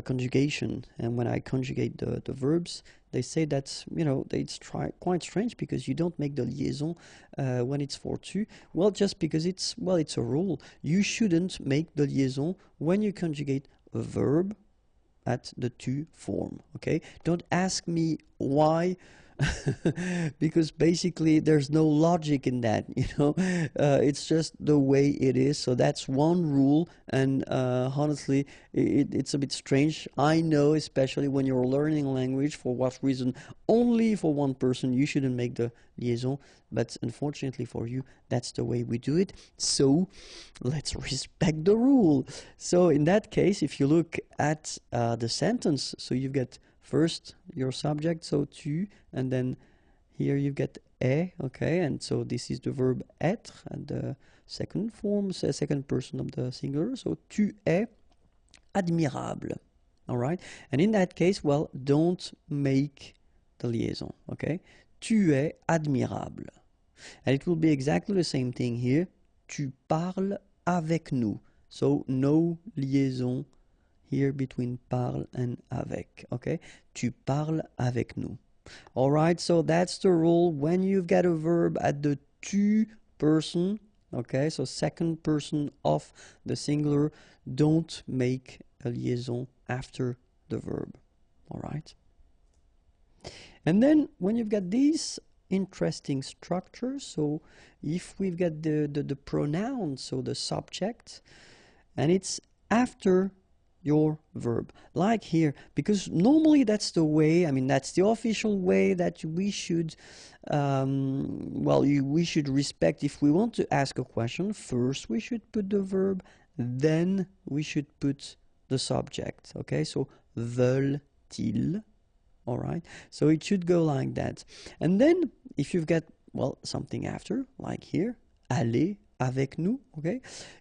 conjugation, and when I conjugate the verbs, they say that, you know, it's quite strange because you don't make the liaison when it's for tu. Well, just because it's a rule. You shouldn't make the liaison when you conjugate a verb at the tu form. Okay, don't ask me why, because basically there's no logic in that, you know. It's just the way it is. So that's one rule, and honestly it's a bit strange. I know, especially when you're learning a language, for what reason only for one person you shouldn't make the liaison, but unfortunately for you, that's the way we do it. So let's respect the rule. So in that case, if you look at the sentence, so you've got first your subject, so tu, and then here you get est, okay, and so this is the verb être, and the second form, second person of the singular, so tu es admirable, all right, and in that case, well, don't make the liaison, okay, tu es admirable, and it will be exactly the same thing here, tu parles avec nous. So no liaison here between parle and avec, okay? Tu parles avec nous. All right, so that's the rule when you've got a verb at the tu person, okay? So second person of the singular, don't make a liaison after the verb. All right? And then when you've got these interesting structures, so if we've got the pronoun, so the subject, and it's after your verb, like here, because normally that's the way, I mean, that's the official way that we should, we should respect. If we want to ask a question, first we should put the verb, then we should put the subject, okay? So, veulent-ils, all right? So it should go like that. And then, if you've got, well, something after, like here, aller avec nous, okay?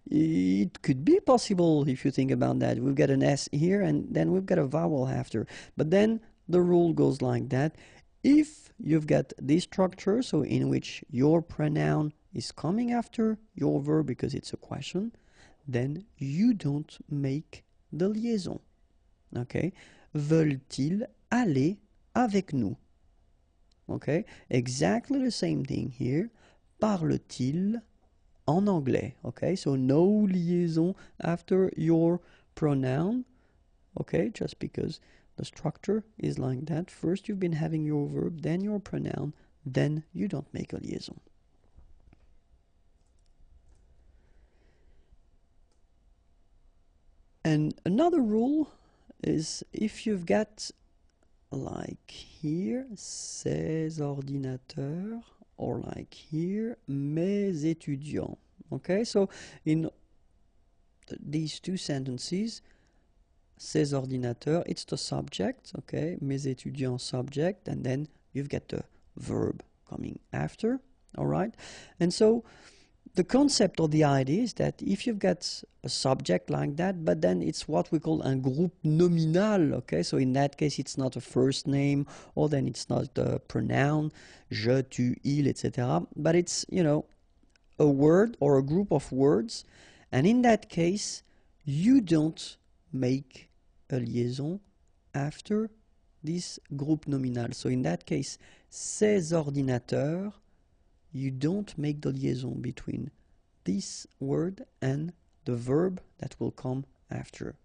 It could be possible if you think about that. We've got an S here and then we've got a vowel after. But then the rule goes like that. If you've got this structure, so in which your pronoun is coming after your verb because it's a question, then you don't make the liaison. Okay? Veulent-ils aller avec nous? Okay? Exactly the same thing here. Parle-t-il en anglais? Okay? So no liaison after your pronoun. Okay? Just because the structure is like that. First you've been having your verb, then your pronoun, then you don't make a liaison. And another rule is if you've got, like here, ces ordinateurs, or like here, mes étudiants. Okay, so in these two sentences, ces ordinateurs, it's the subject, okay, mes étudiants subject, and then you've got the verb coming after, all right? And so the concept or the idea is that if you've got a subject like that, but then it's what we call un groupe nominal, okay? So in that case, it's not a first name, or then it's not the pronoun, je, tu, il, etc. But it's, you know, a word or a group of words. And in that case, you don't make a liaison after this groupe nominal. So in that case, ces ordinateurs, you don't make the liaison between this word and the verb that will come after.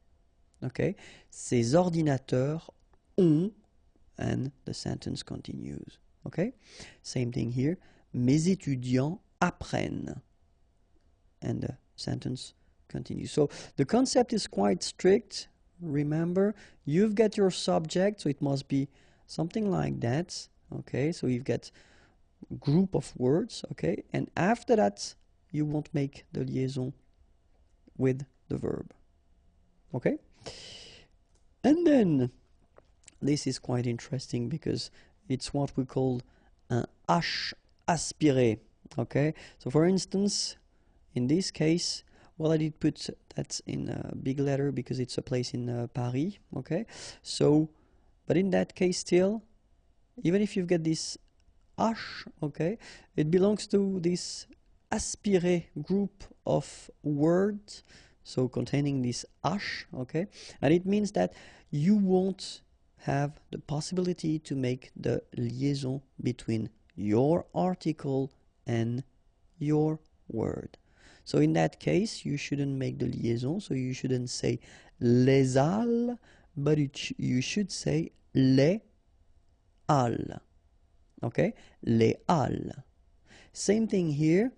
Okay? Ces ordinateurs ont, and the sentence continues. Okay? Same thing here. Mes étudiants apprennent. And the sentence continues. So the concept is quite strict. Remember, you've got your subject, so it must be something like that. Okay? So you've got group of words, okay, and after that you won't make the liaison with the verb, okay. And then this is quite interesting because it's what we call un H aspiré, okay. So for instance, in this case, well, I did put that in a big letter because it's a place in Paris, okay. So, but in that case still, even if you've got this H, okay, it belongs to this aspiré group of words, so containing this H, okay, and it means that you won't have the possibility to make the liaison between your article and your word. So in that case, you shouldn't make the liaison, so you shouldn't say les halles, but you should say les halles. Okay, les halles. Same thing here.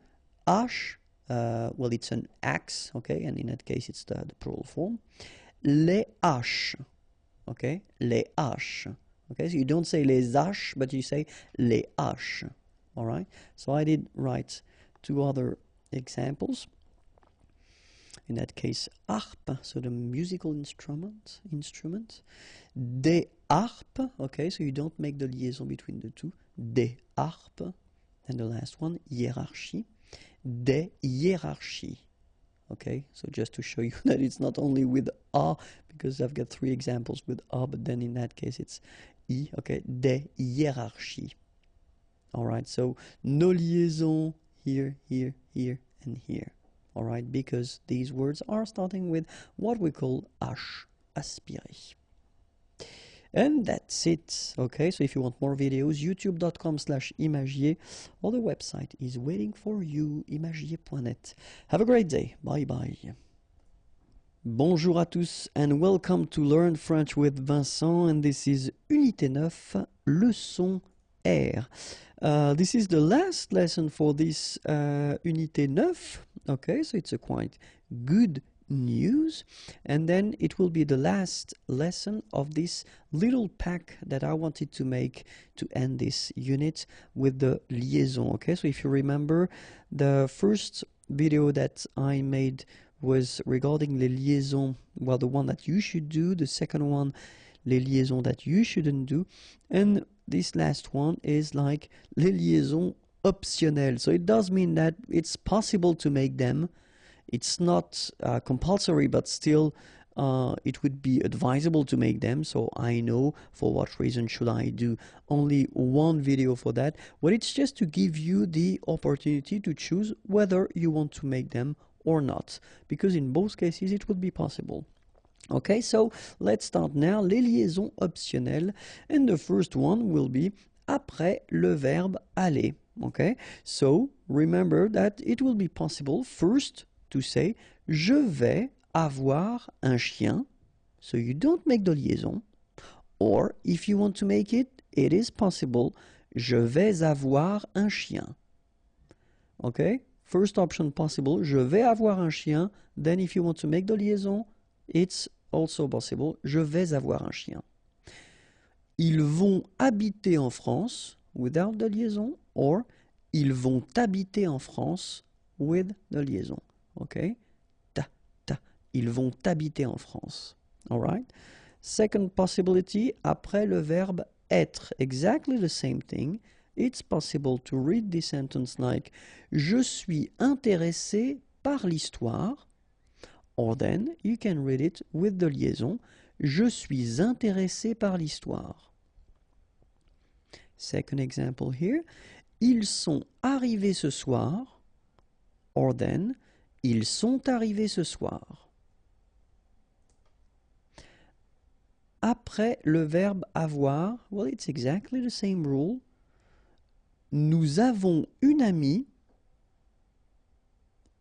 H, well, it's an axe, okay, and in that case, it's the plural form. Les haches, okay, les haches. Okay, so you don't say les haches, but you say les haches. All right. So I did write two other examples. In that case, harpe, so the musical instrument. Des harpes, okay, so you don't make the liaison between the two. Des harpes. And the last one, hiérarchie. Des hiérarchies. Okay, so just to show you that it's not only with A, because I've got three examples with A, but then in that case it's I, okay, des hiérarchies. Alright, so no liaison here, here, here, and here. all right, because these words are starting with what we call H, aspirer. And that's it. Okay, so if you want more videos, youtube.com/imagier, or the website is waiting for you, imagier.net. Have a great day. Bye bye. Bonjour à tous and welcome to Learn French with Vincent, and this is Unité 9, leçon R. This is the last lesson for this Unité 9. Okay, so it's a quite good news, and then it will be the last lesson of this little pack that I wanted to make to end this unit with the liaison. Okay, so if you remember, the first video that I made was regarding les liaisons, well, the one that you should do, the second one, les liaisons that you shouldn't do, and this last one is like les liaisons optionnelles. So it does mean that it's possible to make them. It's not compulsory, but still it would be advisable to make them. So I know for what reason should I do only one video for that. Well, it's just to give you the opportunity to choose whether you want to make them or not, because in both cases it would be possible. Okay, so let's start now. Les liaisons optionnelles, and the first one will be après le verbe aller. Okay, so remember that it will be possible first to say je vais avoir un chien, so you don't make the liaison, or if you want to make it, it is possible je vais avoir un chien. Okay, first option possible, je vais avoir un chien, then if you want to make the liaison, it's also possible, je vais avoir un chien. Ils vont habiter en France without the liaison, or ils vont habiter en France with the liaison. Okay, ils vont habiter en France. All right. Second possibility, après le verbe être, exactly the same thing. It's possible to read this sentence like je suis intéressé par l'histoire, or then you can read it with the liaison je suis intéressé par l'histoire. Second example here, ils sont arrivés ce soir, or then ils sont arrivés ce soir. Après le verbe avoir, well, it's exactly the same rule. Nous avons une amie,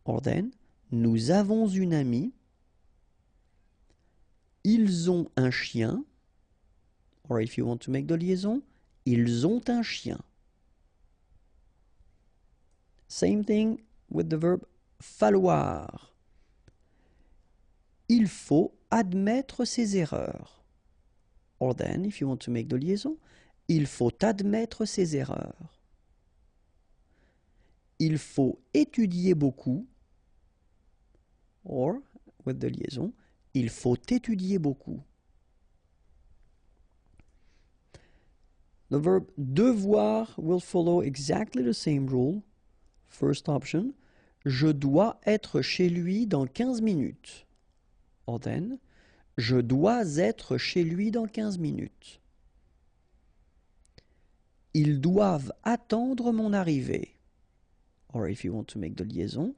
or then, nous avons une amie. Ils ont un chien, or if you want to make the liaison, ils ont un chien. Same thing with the verb falloir. Il faut admettre ses erreurs. Or then, if you want to make the liaison, il faut admettre ses erreurs. Il faut étudier beaucoup. Or, with the liaison, il faut étudier beaucoup. The verb devoir will follow exactly the same rule. First option, je dois être chez lui dans 15 minutes. Or then, je dois être chez lui dans 15 minutes. Ils doivent attendre mon arrivée. Or if you want to make the liaison,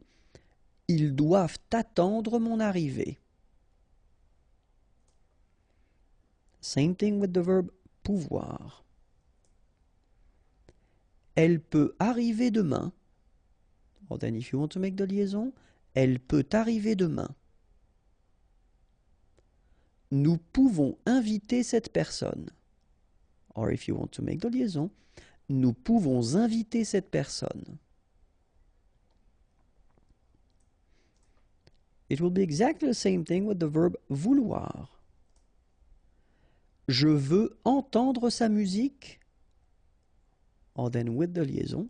ils doivent attendre mon arrivée. Same thing with the verb pouvoir. Elle peut arriver demain. Or then if you want to make the liaison, elle peut arriver demain. Nous pouvons inviter cette personne. Or if you want to make the liaison, nous pouvons inviter cette personne. It will be exactly the same thing with the verb vouloir. Je veux entendre sa musique. Or then with the liaison,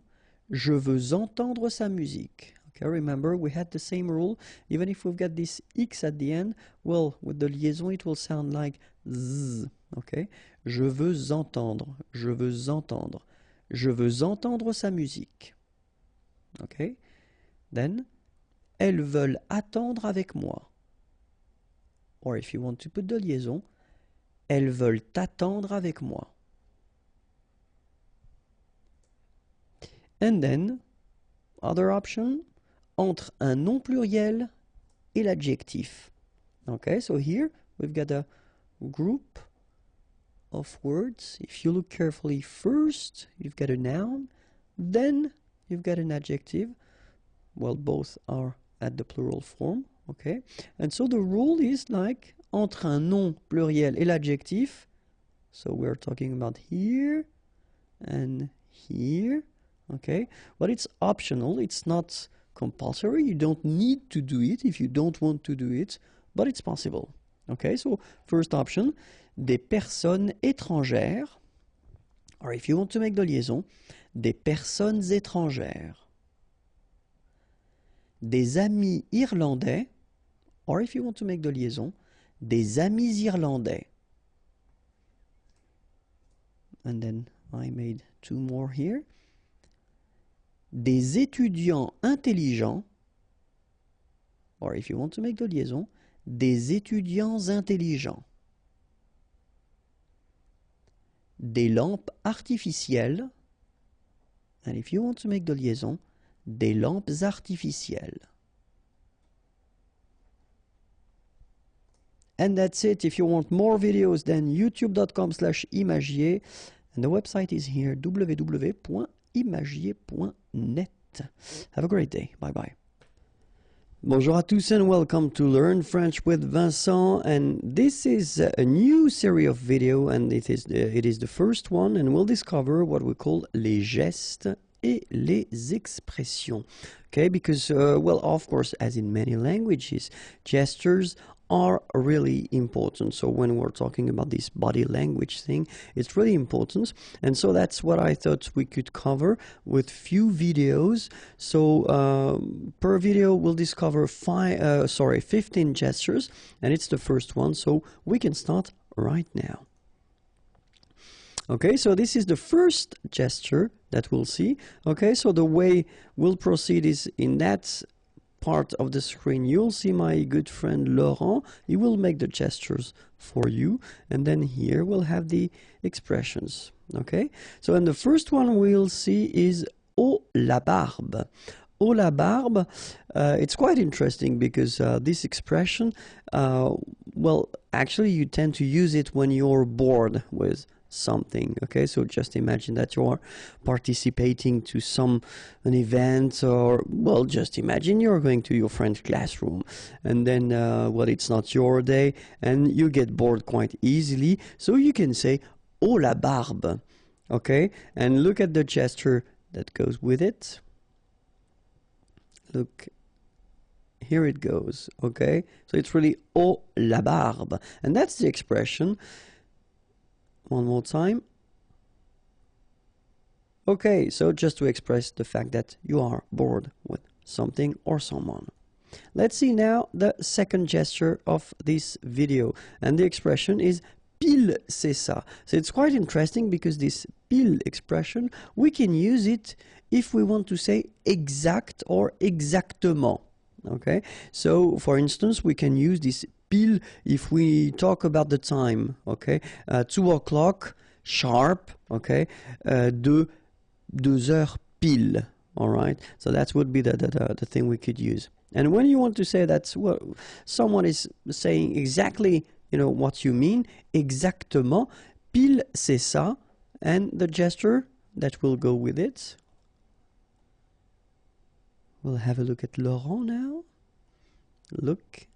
je veux entendre sa musique. Okay, remember we had the same rule. Even if we've got this X at the end, well, with the liaison it will sound like Z. Okay, je veux entendre, je veux entendre, je veux entendre sa musique. Okay, then elles veulent attendre avec moi. Or if you want to put the liaison, elles veulent attendre avec moi. And then, other option, entre un nom pluriel et l'adjectif. Okay, so here we've got a group of words. If you look carefully, first you've got a noun, then you've got an adjective. Well, both are at the plural form, okay? And so the rule is like entre un nom pluriel et l'adjectif. So we're talking about here and here, okay? But it's optional, it's not compulsory. You don't need to do it if you don't want to do it, but it's possible. Okay, so first option, des personnes étrangères, or if you want to make the liaison, des personnes étrangères. Des amis irlandais, or if you want to make the liaison, des amis irlandais. And then I made two more here. Des étudiants intelligents, or if you want to make the liaison, des étudiants intelligents. Des lampes artificielles, and if you want to make the liaison, des lampes artificielles. And that's it. If you want more videos, then youtube.com/imagier, and the website is here, www.imagier.net. Have a great day. Bye bye. Bonjour à tous and welcome to Learn French with Vincent, and this is a new series of video, and it is the first one, and we'll discover what we call les gestes et les expressions. Okay, because well, of course, as in many languages, gestures are really important. So when we're talking about this body language thing, it's really important, and so that's what I thought we could cover with few videos. So per video we'll discover 15 gestures, and it's the first one, so we can start right now. Okay, so this is the first gesture that we'll see. Okay, so the way we'll proceed is in that part of the screen you'll see my good friend Laurent. He will make the gestures for you, and then here we'll have the expressions. Okay, so and the first one we'll see is oh la barbe. Oh la barbe, it's quite interesting because this expression, well, actually you tend to use it when you're bored with something. Okay, so just imagine that you are participating to an event, or well, just imagine you're going to your French classroom, and then well, it's not your day and you get bored quite easily, so you can say oh la barbe. Okay, and look at the gesture that goes with it. Look, here it goes. Okay, so it's really oh la barbe, and that's the expression. One more time. Okay, so just to express the fact that you are bored with something or someone. Let's see now the second gesture of this video, and the expression is pile c'est ça. So it's quite interesting because this pile expression, we can use it if we want to say exact or exactement. Okay, so for instance, we can use this pile if we talk about the time. Okay, 2 o'clock sharp. Okay, deux heures pile. All right, so that would be the thing we could use. And when you want to say that, well, someone is saying exactly, you know, what you mean, exactement, pile c'est ça, and the gesture that will go with it. We'll have a look at Laurent now. Look.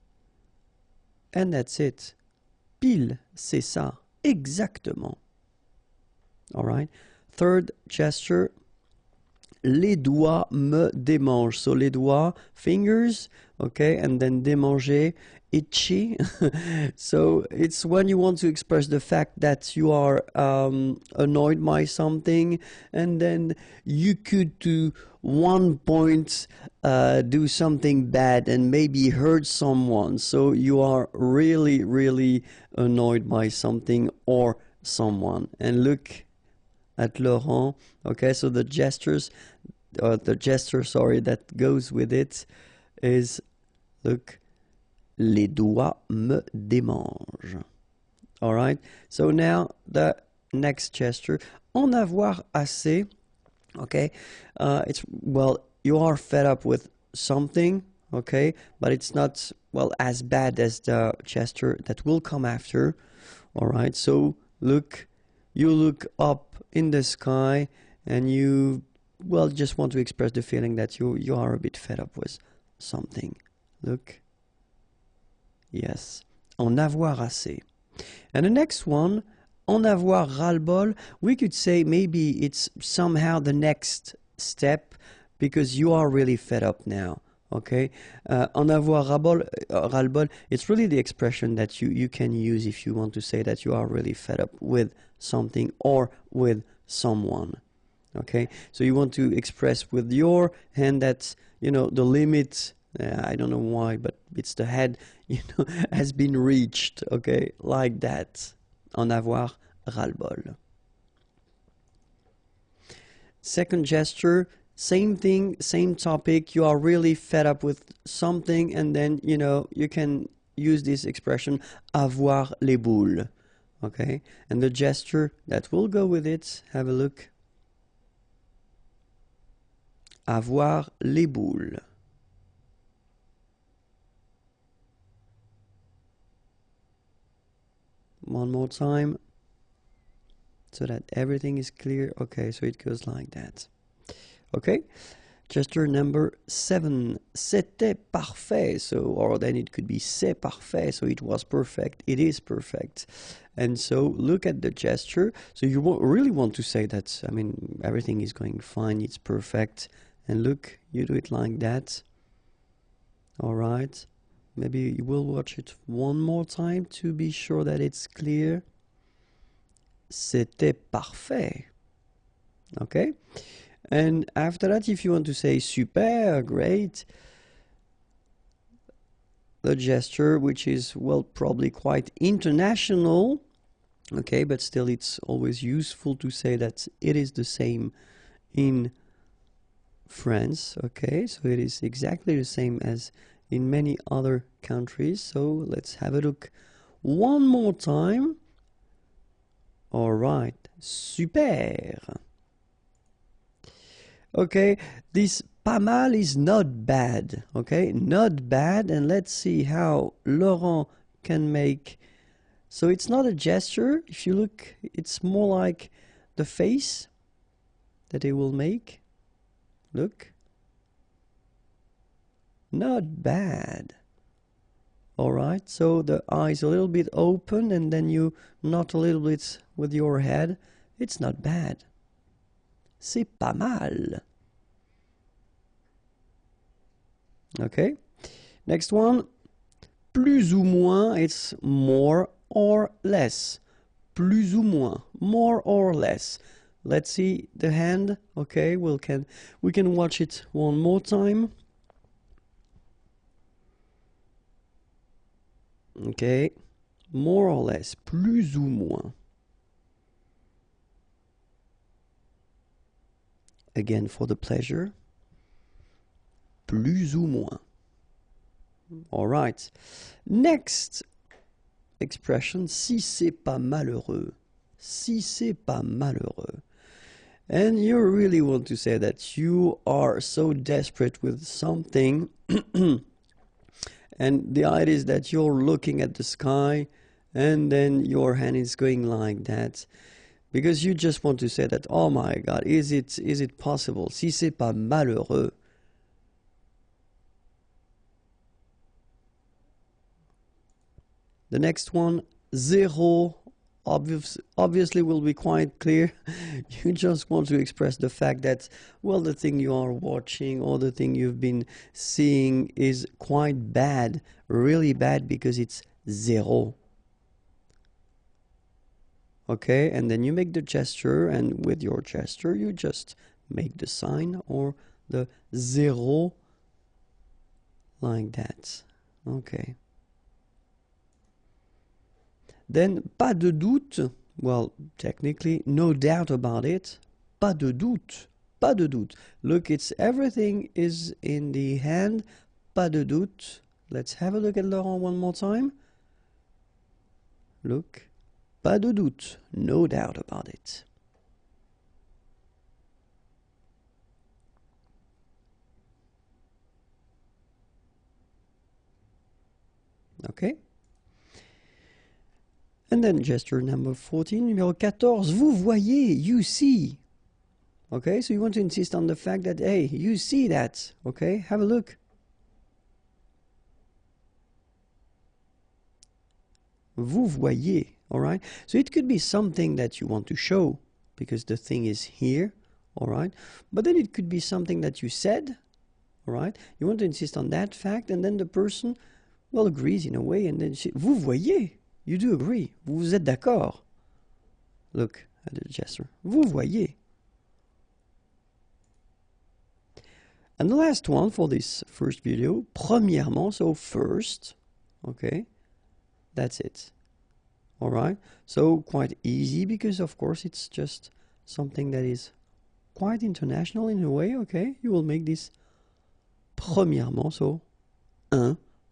And that's it. Pile, c'est ça. Exactement. All right. Third gesture. Les doigts me démangent. So les doigts, fingers, okay, and then démanger, itchy. So it's when you want to express the fact that you are annoyed by something, and then you could to one point do something bad and maybe hurt someone. So you are really, really annoyed by something or someone. And look at Laurent. Okay, so the gesture, sorry, that goes with it is, look, les doigts me démangent. All right, so now the next gesture, en avoir assez. Okay, it's, well, you are fed up with something, okay, but it's not, well, as bad as the gesture that will come after. All right, so look, you look up in the sky and you, well, just want to express the feeling that you are a bit fed up with something. Look. Yes. En avoir assez. And the next one, en avoir ras-le-bol, we could say maybe it's somehow the next step because you are really fed up now. Okay, en avoir ras-le-bol, it's really the expression that you can use if you want to say that you are really fed up with something or with someone. Okay, so you want to express with your hand that, you know, the limit, I don't know why, but it's the head, you know, has been reached. Okay, like that. En avoir ras-le-bol. Second gesture, same thing, same topic. You are really fed up with something, and then, you know, you can use this expression, avoir les boules. Okay, and the gesture that will go with it, have a look. Avoir les boules. One more time, so that everything is clear. Okay, so it goes like that. Okay, gesture number 7. C'était parfait. So, or then it could be c'est parfait. So it was perfect. It is perfect. And so look at the gesture. So you really want to say that, I mean, everything is going fine. It's perfect. And look, you do it like that. All right. Maybe you will watch it one more time to be sure that it's clear. C'était parfait. Okay? And after that, if you want to say super, great, the gesture, which is, well, probably quite international, okay, but still it's always useful to say that it is the same in France, okay, so it is exactly the same as in many other countries. So let's have a look one more time. All right, super. Okay, this pas mal is not bad, okay, not bad. And let's see how Laurent can make. So it's not a gesture. If you look, it's more like the face that he will make. Look. Not bad. All right, so the eyes a little bit open and then you nod a little bit with your head. It's not bad. C'est pas mal. Okay, next one. Plus ou moins, it's more or less. Plus ou moins, more or less. Let's see the hand. Okay, we can watch it one more time. Okay, more or less, plus ou moins. Again for the pleasure. Plus ou moins. All right. Next expression, si c'est pas malheureux. Si c'est pas malheureux. And you really want to say that you are so desperate with something. And the idea is that you're looking at the sky and then your hand is going like that. Because you just want to say that, oh my God, is it possible? Si c'est pas malheureux. The next one, zéro, obviously will be quite clear. You just want to express the fact that, well, the thing you are watching or the thing you've been seeing is quite bad, really bad, because it's zéro. Okay, and then you make the gesture, and with your gesture you just make the sign or the zéro like that. Okay. Then, pas de doute, well, technically, no doubt about it. Pas de doute, pas de doute. Look, it's everything is in the hand. Pas de doute. Let's have a look at Laurent one more time. Look, pas de doute, no doubt about it. Okay? And then gesture number 14, numéro 14, vous voyez, you see. Okay, so you want to insist on the fact that, hey, you see that. Okay, have a look. Vous voyez, all right? So it could be something that you want to show because the thing is here, all right? But then it could be something that you said, all right? You want to insist on that fact, and then the person, well, agrees in a way, and then she, vous voyez, you do agree, vous êtes d'accord. Look at the gesture, vous voyez. And the last one for this first video, premièrement, so first, okay, that's it. All right, so quite easy because of course it's just something that is quite international in a way, okay? You will make this premièrement, so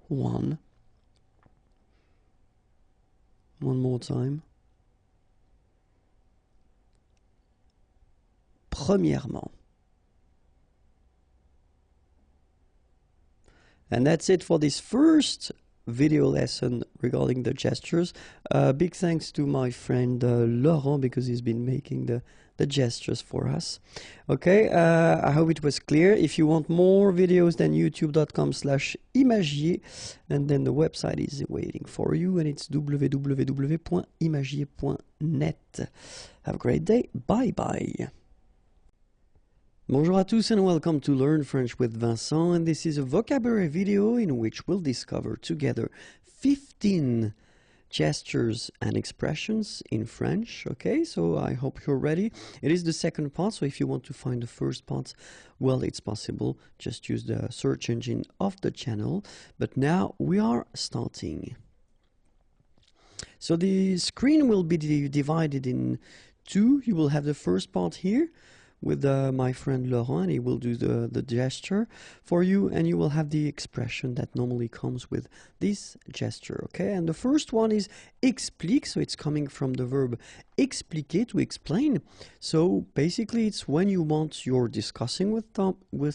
one. One more time. Premièrement. And that's it for this first video lesson regarding the gestures. Big thanks to my friend Laurent because he's been making the gestures for us. Okay, I hope it was clear. If you want more videos, then youtube.com/imagier, and then the website is waiting for you, and it's www.imagier.net. Have a great day. Bye bye. Bonjour à tous and welcome to Learn French with Vincent, and this is a vocabulary video in which we'll discover together 15 gestures and expressions in French. Okay, so I hope you're ready. It is the second part, so if you want to find the first part, well, it's possible. Just use the search engine of the channel. But now we are starting. So the screen will be divided in two. You will have the first part here with my friend Laurent, and he will do the gesture for you, and you will have the expression that normally comes with this gesture, okay? And the first one is explique, so it's coming from the verb expliquer, to explain. So basically it's when you're discussing with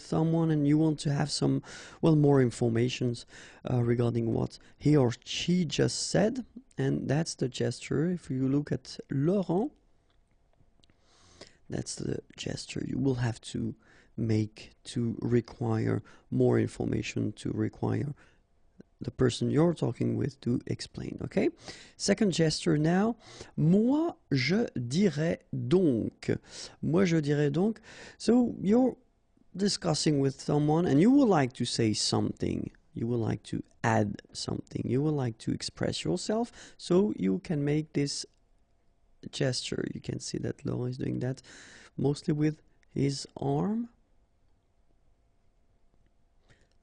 someone and you want to have some, well, more informations regarding what he or she just said, and that's the gesture. If you look at Laurent, that's the gesture you will have to make to require more information, to require the person you're talking with to explain, okay? Second gesture now. Moi, je dirais donc. Moi, je dirais donc. So you're discussing with someone and you would like to say something. You would like to add something. You would like to express yourself. So you can make this gesture. You can see that Laurent is doing that mostly with his arm.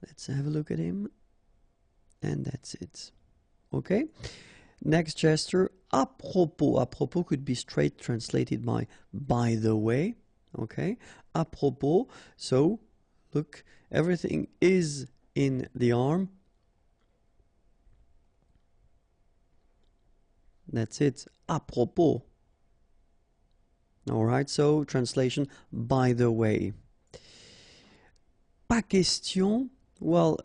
Let's have a look at him, and that's it. Okay, next gesture, à propos. À propos could be straight translated by the way. Okay, à propos. So look, everything is in the arm. That's it. À propos. All right, so translation, by the way. Pas question. Well,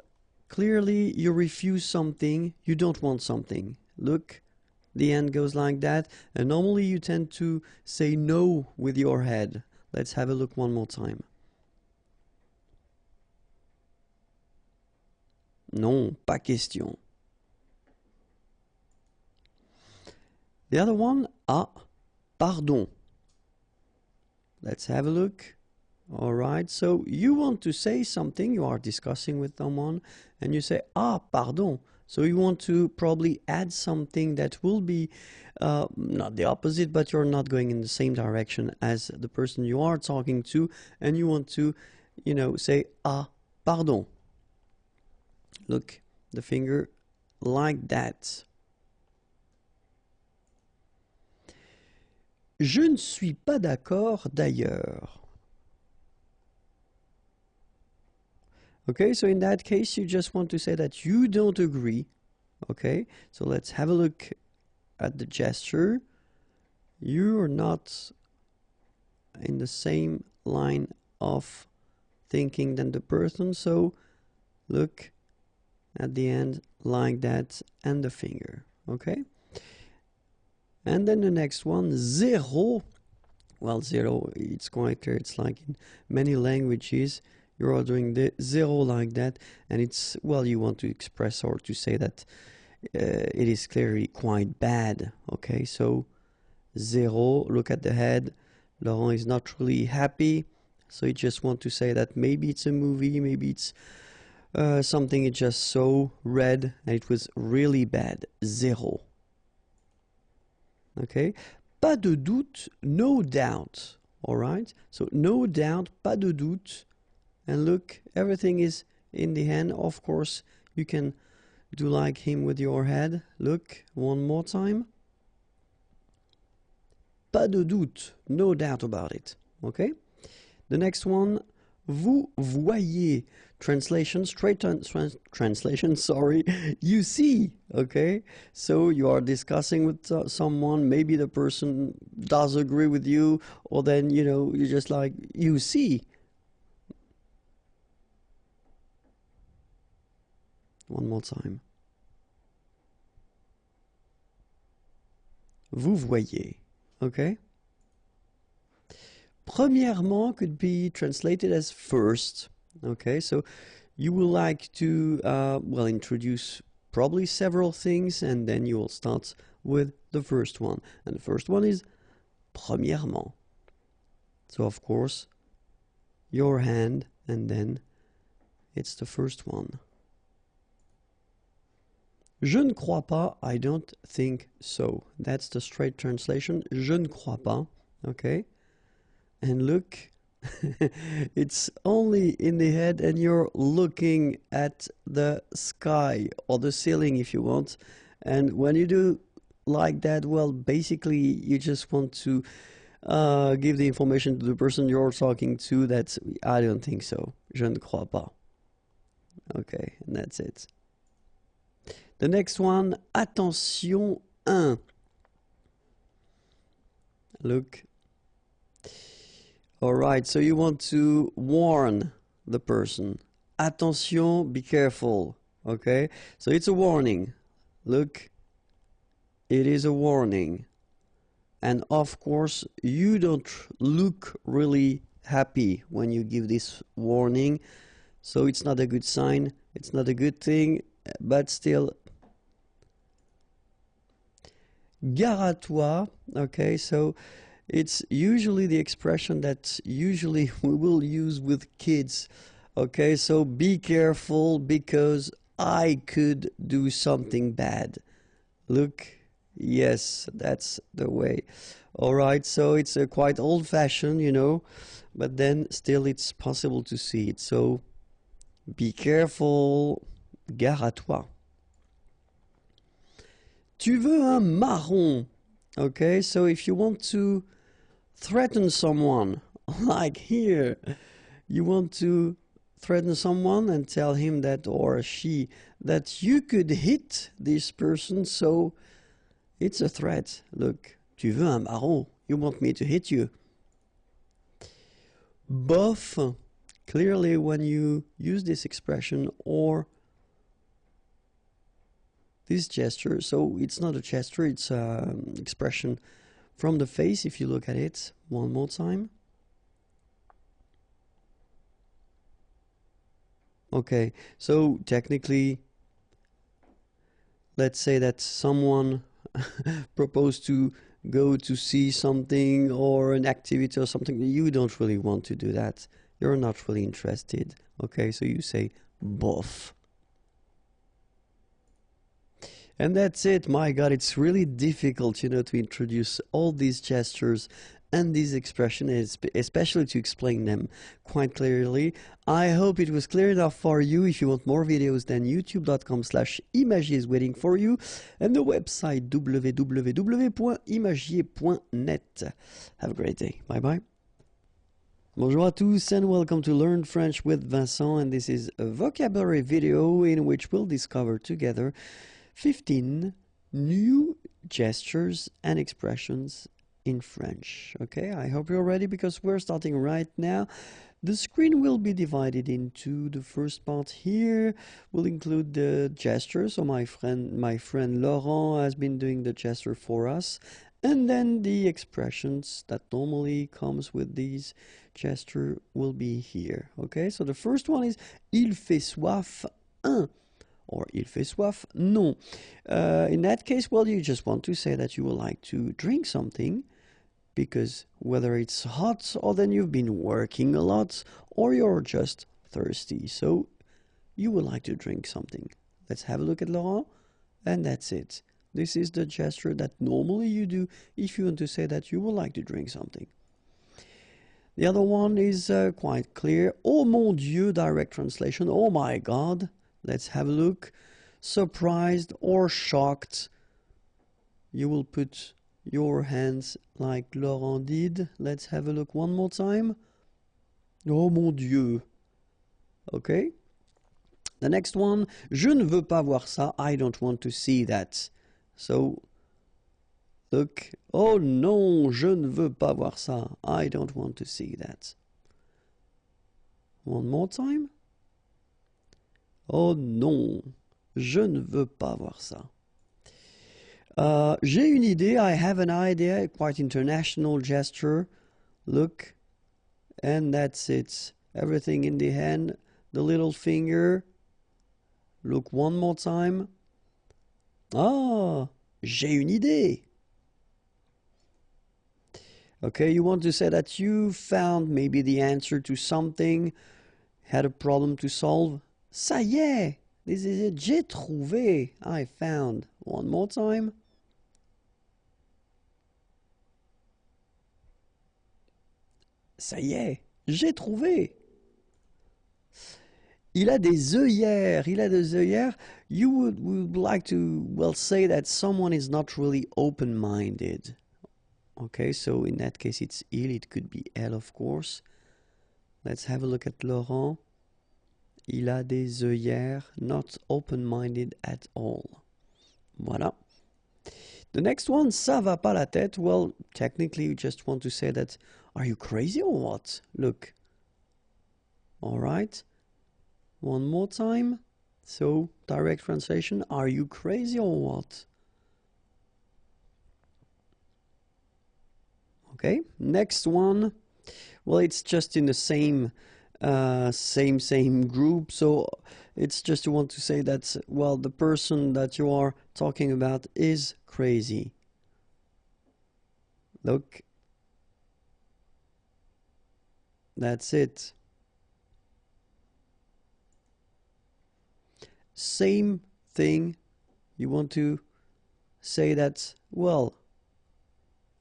clearly you refuse something, you don't want something. Look, the end goes like that, and normally you tend to say no with your head. Let's have a look one more time. Non, pas question. The other one, ah, pardon. Let's have a look. All right, so you want to say something, you are discussing with someone, and you say, ah, pardon. So you want to probably add something that will be not the opposite, but you're not going in the same direction as the person you are talking to, and you want to, say, ah, pardon. Look, the finger like that. Je ne suis pas d'accord d'ailleurs. Okay, so in that case, you just want to say that you don't agree. Okay, so let's have a look at the gesture. You are not in the same line of thinking than the person, so look at the end like that, and the finger, okay? And then the next one, zéro. Well, zero, it's quite clear. It's like in many languages, you're doing the zero like that, and it's, well, you want to express or to say that it is clearly quite bad, okay? So, zero, look at the head. Laurent is not really happy, so you just want to say that maybe it's a movie, maybe it's something it just so read, and it was really bad. Zéro. Okay? Pas de doute, no doubt. Alright? So, no doubt, pas de doute. And look, everything is in the hand. Of course, you can do like him with your head. Look, one more time. Pas de doute, no doubt about it. Okay? The next one, vous voyez. Translation, straight translation, sorry. You see, okay? So you are discussing with someone, maybe the person does agree with you, or then, you know, you're just like, you see. One more time. Vous voyez, okay? Premièrement could be translated as first. Okay, so you will like to, well, introduce probably several things, and then you will start with the first one. And the first one is premièrement. So, of course, your hand, and then it's the first one. Je ne crois pas, I don't think so. That's the straight translation. Je ne crois pas. Okay? And look, it's only in the head, and you're looking at the sky or the ceiling if you want. And when you do like that, well, basically you just want to give the information to the person you're talking to that I don't think so. Je ne crois pas. Okay, and that's it. The next one, attention 1. Look. Alright, so you want to warn the person. Attention, be careful. Okay? So it's a warning. Look, it is a warning. And of course, you don't look really happy when you give this warning. So it's not a good sign. It's not a good thing. But still, gare à toi. Okay, so it's usually the expression that usually we will use with kids. Okay, so be careful because I could do something bad. Look, yes, that's the way. Alright, so it's quite old-fashioned, you know, but then still it's possible to see it. So be careful, gare à toi. Tu veux un marron? Okay, so if you want to threaten someone, like here, you want to threaten someone and tell him that, or she, that you could hit this person, so it's a threat. Look, tu veux un marron? You want me to hit you. Bof, clearly when you use this expression or this gesture, so it's not a gesture, it's an expression from the face. If you look at it one more time. Okay, so technically, let's say that someone proposed to go to see something or an activity or something. You don't really want to do that. You're not really interested. Okay, so you say bof. And that's it. My God, it's really difficult, you know, to introduce all these gestures and these expressions, especially to explain them quite clearly. I hope it was clear enough for you. If you want more videos, then youtube.com/imagier is waiting for you, and the website www.imagier.net. Have a great day. Bye-bye. Bonjour à tous and welcome to Learn French with Vincent, and this is a vocabulary video in which we'll discover together 15 new gestures and expressions in French. Okay, I hope you're ready because we're starting right now. The screen will be divided into the first part here will include the gesture. So my friend Laurent has been doing the gesture for us. And then the expressions that normally comes with these gesture will be here. Okay, so the first one is il fait soif un, or il fait soif non. In that case, well, you just want to say that you would like to drink something, because whether it's hot or then you've been working a lot or you're just thirsty, so you would like to drink something. Let's have a look at Laurent, and that's it. This is the gesture that normally you do if you want to say that you would like to drink something. The other one is quite clear. Oh mon Dieu, direct translation. Oh my God. Let's have a look. Surprised or shocked. You will put your hands like Laurent did. Let's have a look one more time. Oh mon Dieu. Okay. The next one. Je ne veux pas voir ça. I don't want to see that. So, look. Oh non, je ne veux pas voir ça. I don't want to see that. One more time. Oh non, je ne veux pas voir ça. J'ai une idée. I have an idea. Quite international gesture. Look. And that's it. Everything in the hand. The little finger. Look one more time. Ah, j'ai une idée. Okay, you want to say that you found maybe the answer to something, had a problem to solve. Ça y est, this is it. J'ai trouvé. I found. One more time. Ça y est, j'ai trouvé. Il a des œillères. Il a des œillères. You would like to, well, say that someone is not really open-minded. Okay, so in that case it's il. It could be elle, of course. Let's have a look at Laurent. Il a des œillères. Not open-minded at all. Voilà. The next one, ça va pas la tête. Well, technically you just want to say that, are you crazy or what? Look. All right. One more time. So, direct translation, are you crazy or what? Okay, next one. Well, it's just in the same group. So it's just you want to say that, well, the person that you are talking about is crazy. Look. That's it. Same thing. You want to say that, well,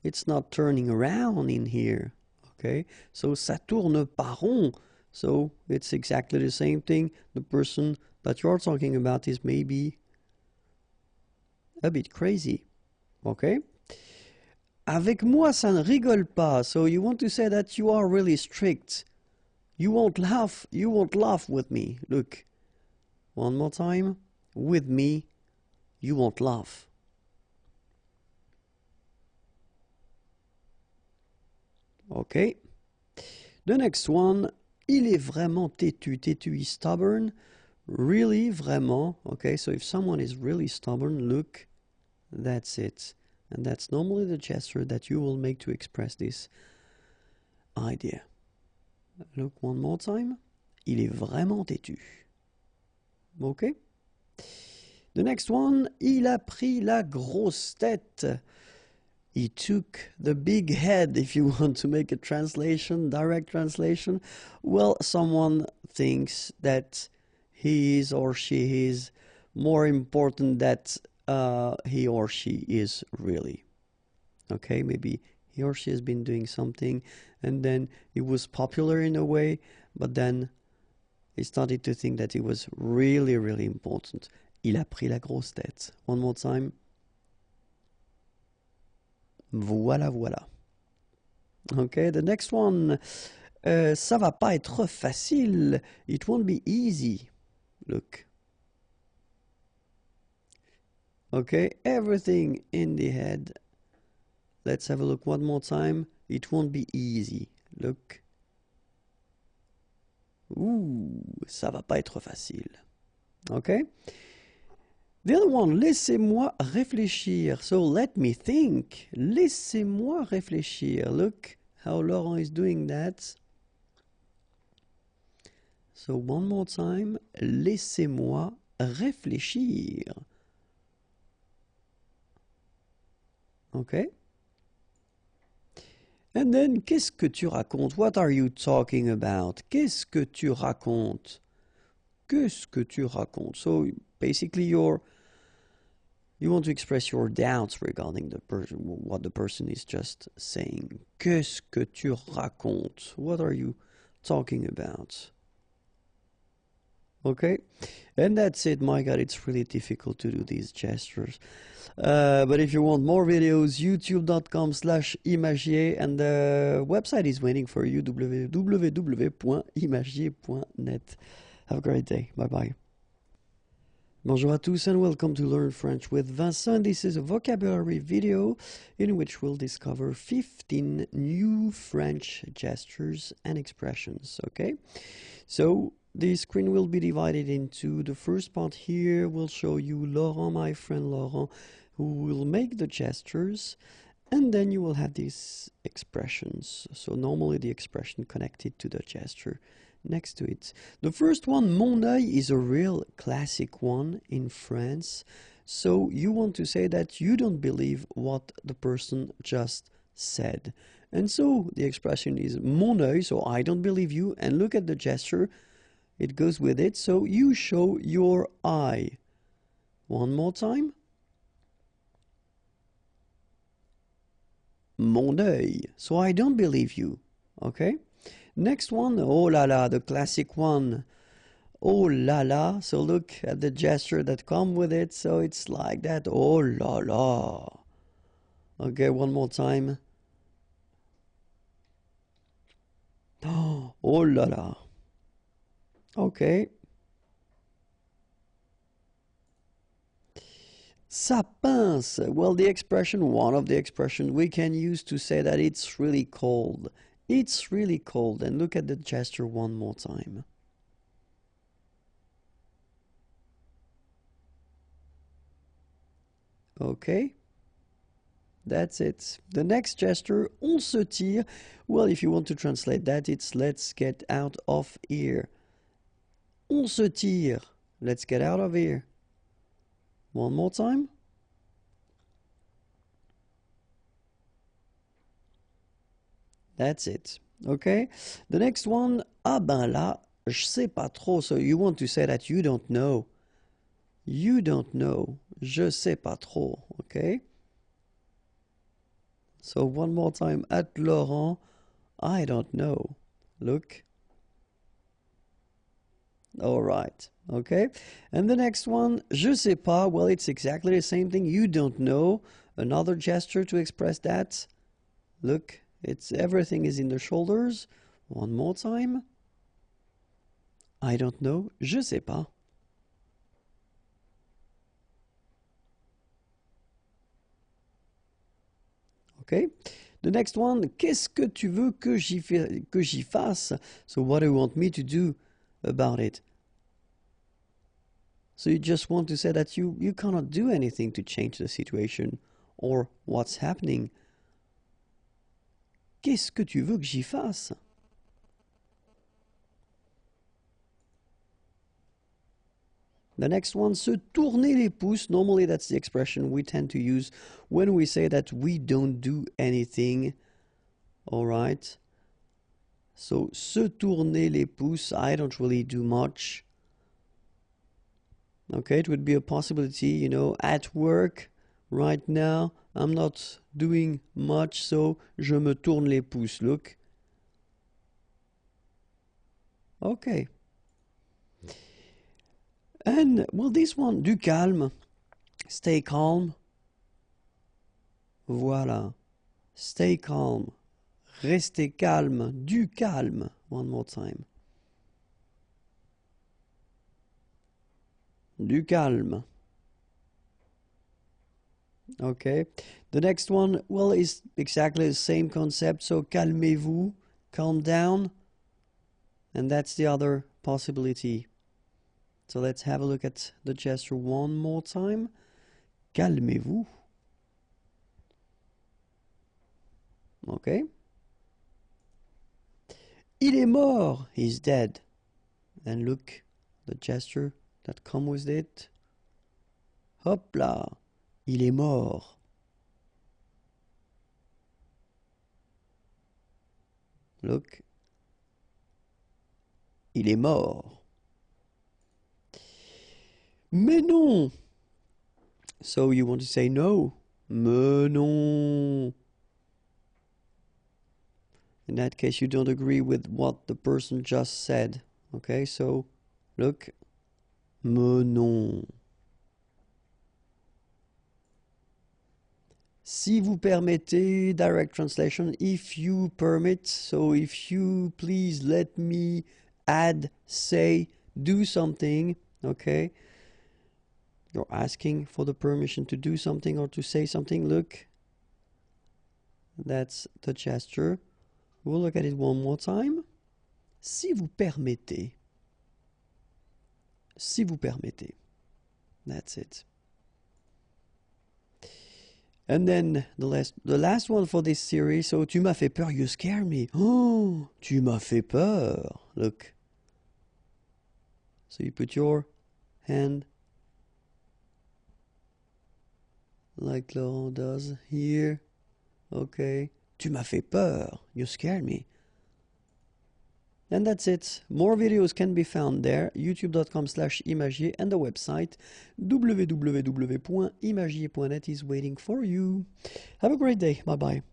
it's not turning around in here. Okay, so ça tourne pas rond. So it's exactly the same thing. The person that you're talking about is maybe a bit crazy. Okay. Avec moi, ça ne rigole pas. So you want to say that you are really strict. You won't laugh. You won't laugh with me. Look. One more time. With me, you won't laugh. Okay. The next one, il est vraiment têtu. Têtu is stubborn. Really, vraiment. Okay, so if someone is really stubborn, look, that's it. And that's normally the gesture that you will make to express this idea. Look one more time. Il est vraiment têtu. Okay. The next one, il a pris la grosse tête. He took the big head, if you want to make a translation, direct translation. Well, someone thinks that he is or she is more important than he or she is really. Okay, maybe he or she has been doing something and then it was popular in a way, but then he started to think that it was really, really important. Il a pris la grosse tête. One more time. Voilà, voilà. Okay, the next one. Ça va pas être facile. It won't be easy. Look. Okay, everything in the head. Let's have a look one more time. It won't be easy. Look. Ouh, ça va pas être facile. Okay? The other one, laissez-moi réfléchir. So let me think. Laissez-moi réfléchir. Look how Laurent is doing that. So one more time, laissez-moi réfléchir. Okay? And then, qu'est-ce que tu racontes? What are you talking about? Qu'est-ce que tu racontes? Qu'est-ce que tu racontes? So basically you want to express your doubts regarding what the person is just saying. Qu'est-ce que tu racontes? What are you talking about? Okay, and that's it. My God, it's really difficult to do these gestures. But if you want more videos, youtube.com/imagier, and the website is waiting for you, www.imagier.net. Have a great day. Bye-bye. Bonjour à tous and welcome to Learn French with Vincent. This is a vocabulary video in which we'll discover 15 new French gestures and expressions, okay? So the screen will be divided into the first part here. We'll show you Laurent, my friend Laurent, who will make the gestures, and then you will have these expressions. So normally the expression connected to the gesture next to it. The first one, mon œil, is a real classic one in France. So you want to say that you don't believe what the person just said. And so the expression is mon œil, so I don't believe you, and look at the gesture. It goes with it, so you show your eye. One more time. Mon œil. So I don't believe you. Okay? Next one, oh la la, the classic one. Oh la la. So look at the gesture that comes with it. So it's like that. Oh la la. Okay, one more time. Oh la la. Okay. Ça pince. Well, the expression, one of the expressions we can use to say that it's really cold. It's really cold. And look at the gesture one more time. Okay. That's it. The next gesture, on se tire. Well, if you want to translate that, it's let's get out of here. On se tire. Let's get out of here. One more time. That's it. Okay. The next one, ah ben là, je sais pas trop. So you want to say that you don't know. You don't know. Je sais pas trop. Okay. So one more time, at Laurent, I don't know. Look. All right. Okay. And the next one, je sais pas. Well, it's exactly the same thing. You don't know. Another gesture to express that. Look, it's everything is in the shoulders. One more time. I don't know. Je sais pas. Okay. The next one, qu'est-ce que tu veux que j'y fasse? So what do you want me to do about it? So you just want to say that you cannot do anything to change the situation or what's happening. Qu'est-ce que tu veux que j'y fasse? The next one, se tourner les pouces. Normally that's the expression we tend to use when we say that we don't do anything. All right. So, se tourner les pouces, I don't really do much. Okay, it would be a possibility, you know, at work right now, I'm not doing much, so je me tourne les pouces. Look. Okay. And, well, this one, du calme. Stay calm. Voilà. Stay calm. Restez calme. Du calme. One more time. Du calme. Okay. The next one, well, is exactly the same concept. So, calmez-vous. Calm down. And that's the other possibility. So let's have a look at the gesture one more time. Calmez-vous. Okay. Il est mort. He's dead. And look, the gesture that comes with it. Hop là. Il est mort. Look. Il est mort. Mais non. So you want to say no. Mais non. In that case, you don't agree with what the person just said. Okay, so look. Mais non. Si vous permettez, direct translation, if you permit, so if you please let me add, say, do something, okay? You're asking for the permission to do something or to say something. Look, that's the gesture. We'll look at it one more time. Si vous permettez. Si vous permettez. That's it. And then the last one for this series. So, tu m'as fait peur, you scare me. Oh, tu m'as fait peur. Look. So you put your hand like Laurent does here. Okay. Tu m'as fait peur. You scared me. And that's it. More videos can be found there. youtube.com/imagier and the website www.imagier.net is waiting for you. Have a great day. Bye-bye.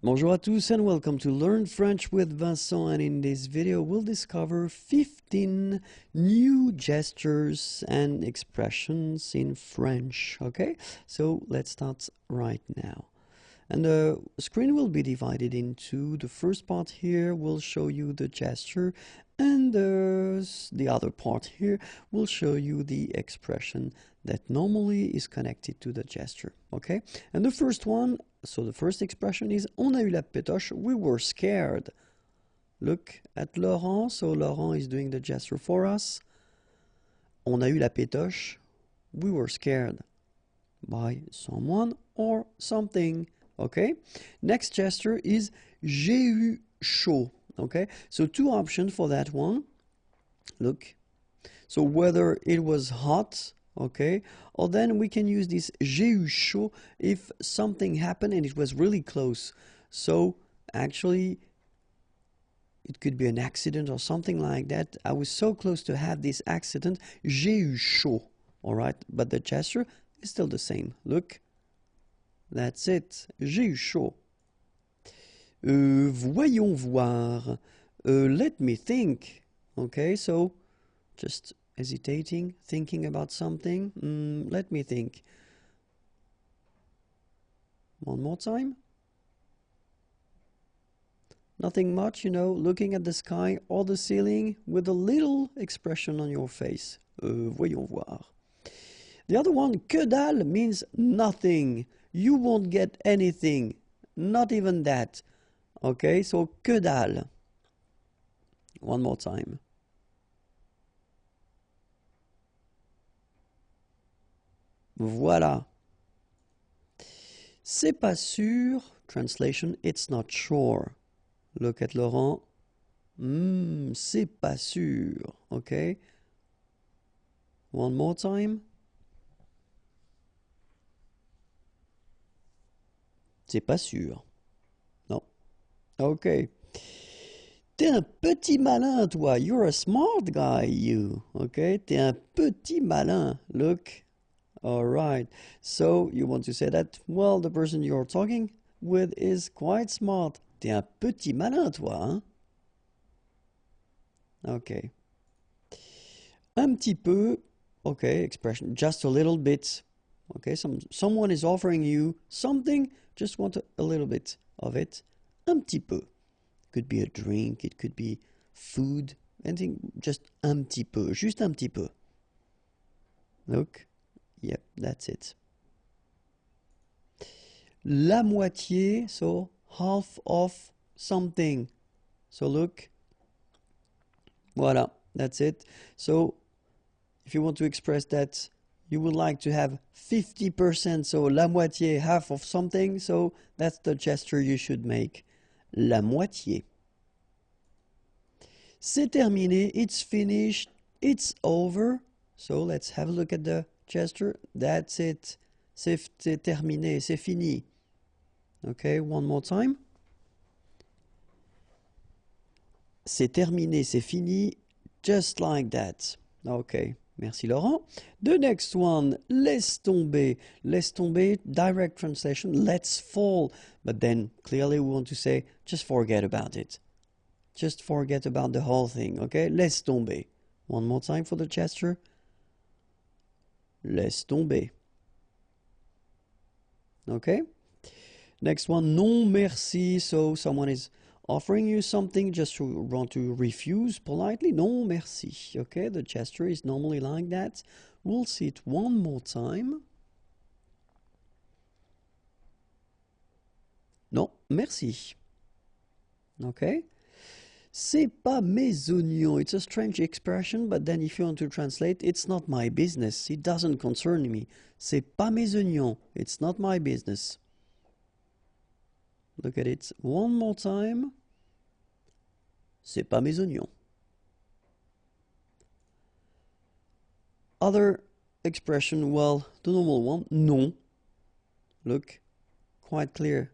Bonjour à tous and welcome to Learn French with Vincent, and in this video we'll discover 15 new gestures and expressions in French. Okay, so let's start right now. And the screen will be divided into the first part here will show you the gesture, and the other part here will show you the expression that normally is connected to the gesture. Okay, and the first one, so the first expression is on a eu la pétoche, we were scared. Look at Laurent, so Laurent is doing the gesture for us. On a eu la pétoche, we were scared by someone or something. Okay, next gesture is j'ai eu chaud. Okay, so two options for that one. Look, so whether it was hot, okay, or then we can use this j'ai eu chaud if something happened and it was really close. So actually it could be an accident or something like that. I was so close to have this accident, j'ai eu chaud. All right, but the gesture is still the same. Look. That's it. J'ai eu chaud. Voyons voir. Let me think. Okay, so just hesitating, thinking about something. Let me think. One more time. Nothing much, you know, looking at the sky or the ceiling with a little expression on your face. Voyons voir. The other one, que dalle, means nothing. You won't get anything. Not even that. Okay, so que dalle. One more time. Voilà. C'est pas sûr. Translation, it's not sure. Look at Laurent. C'est pas sûr. Okay. One more time. C'est pas sûr. Non. Okay. T'es un petit malin, toi. You're a smart guy, you. Okay. T'es un petit malin. Look. All right. So you want to say that, well, the person you're talking with is quite smart. T'es un petit malin, toi, hein? Okay. Un petit peu. Okay, expression. Just a little bit. Okay, someone is offering you something, just want a little bit of it. Un petit peu. Could be a drink, it could be food, anything, just un petit peu, juste un petit peu. Look, yep, that's it. La moitié, so half of something. So look, Voila, that's it. So if you want to express that you would like to have 50%, so la moitié, half of something, so that's the gesture you should make. La moitié. C'est terminé, it's finished, it's over. So let's have a look at the gesture. That's it. C'est terminé, c'est fini. Okay, one more time. C'est terminé, c'est fini, just like that. Okay, merci Laurent. The next one, laisse tomber. Laisse tomber, direct translation, let's fall. But then clearly we want to say, just forget about it. Just forget about the whole thing, okay? Laisse tomber. One more time for the gesture. Laisse tomber. Okay? Next one, non merci. So someone is offering you something, just want to refuse politely. Non merci. Okay, the gesture is normally like that. We'll see it one more time. Non merci. Okay. C'est pas mes oignons. It's a strange expression, but then if you want to translate, it's not my business. It doesn't concern me. C'est pas mes oignons. It's not my business. Look at it one more time. C'est pas mes oignons. Other expression, well, the normal one, non. Look, quite clear.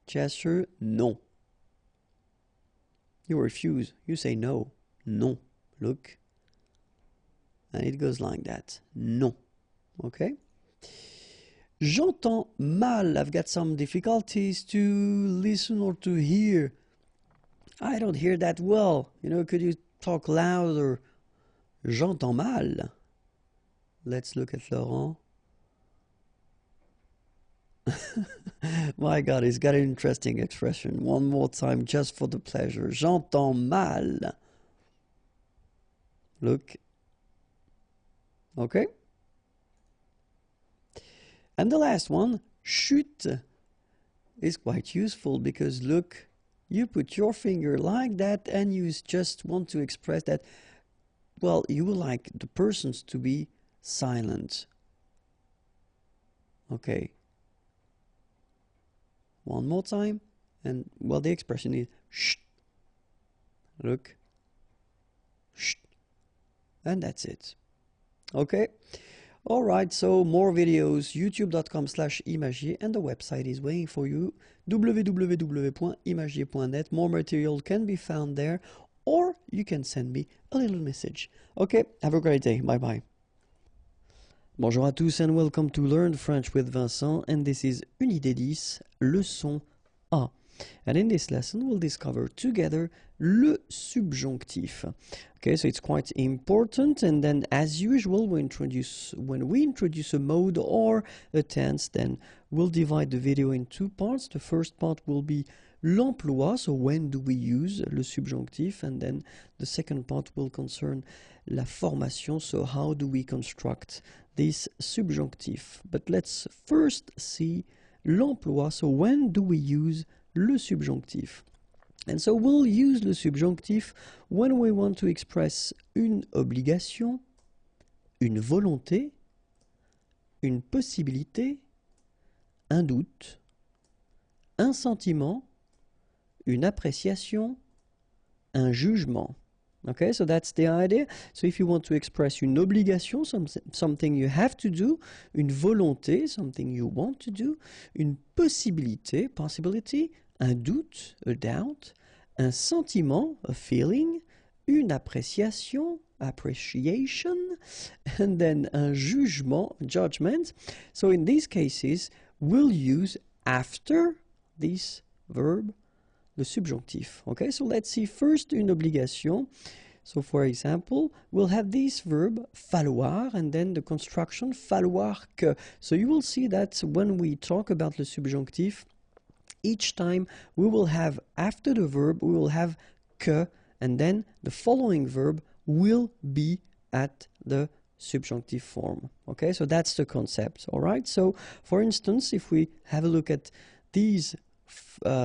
Gesture, non. You refuse. You say no. Non. Look. And it goes like that. Non. Okay? J'entends mal. I've got some difficulties to listen or to hear. I don't hear that well. You know, could you talk louder? J'entends mal. Let's look at Laurent. My God, he's got an interesting expression. One more time, just for the pleasure. J'entends mal. Look. Okay. And the last one, chute, is quite useful because look, you put your finger like that and you just want to express that, well, you would like the persons to be silent. Okay. One more time, and well, the expression is shh. Look, shh, and that's it. Okay, all right. So more videos, youtube.com/imagier, and the website is waiting for you, www.imagier.net. More material can be found there, or you can send me a little message. Okay, have a great day. Bye bye. Bonjour à tous and welcome to Learn French with Vincent, and this is Unité 10, leçon A. And in this lesson we'll discover together le subjonctif. Okay, so it's quite important, and then as usual when we introduce a mode or a tense, then we'll divide the video in two parts. The first part will be l'emploi, so when do we use le subjonctif, and then the second part will concern la formation, so how do we construct this subjonctif. But let's first see l'emploi, so when do we use le subjonctif. And so we'll use le subjonctif when we want to express une obligation, une volonté, une possibilité, un doute, un sentiment, une appréciation, un jugement. Okay, so that's the idea. So if you want to express une obligation, something you have to do, une volonté, something you want to do, une possibilité, possibility, un doute, a doubt, un sentiment, a feeling, une appréciation, appreciation, and then un jugement, judgment. So in these cases, we'll use after this verb le subjonctif. Okay, so let's see first une obligation. So for example, we'll have this verb falloir and then the construction falloir que. So you will see that when we talk about le subjonctif, each time we will have after the verb, we will have que, and then the following verb will be at the subjunctive form. Okay, so that's the concept. All right, so for instance, if we have a look at these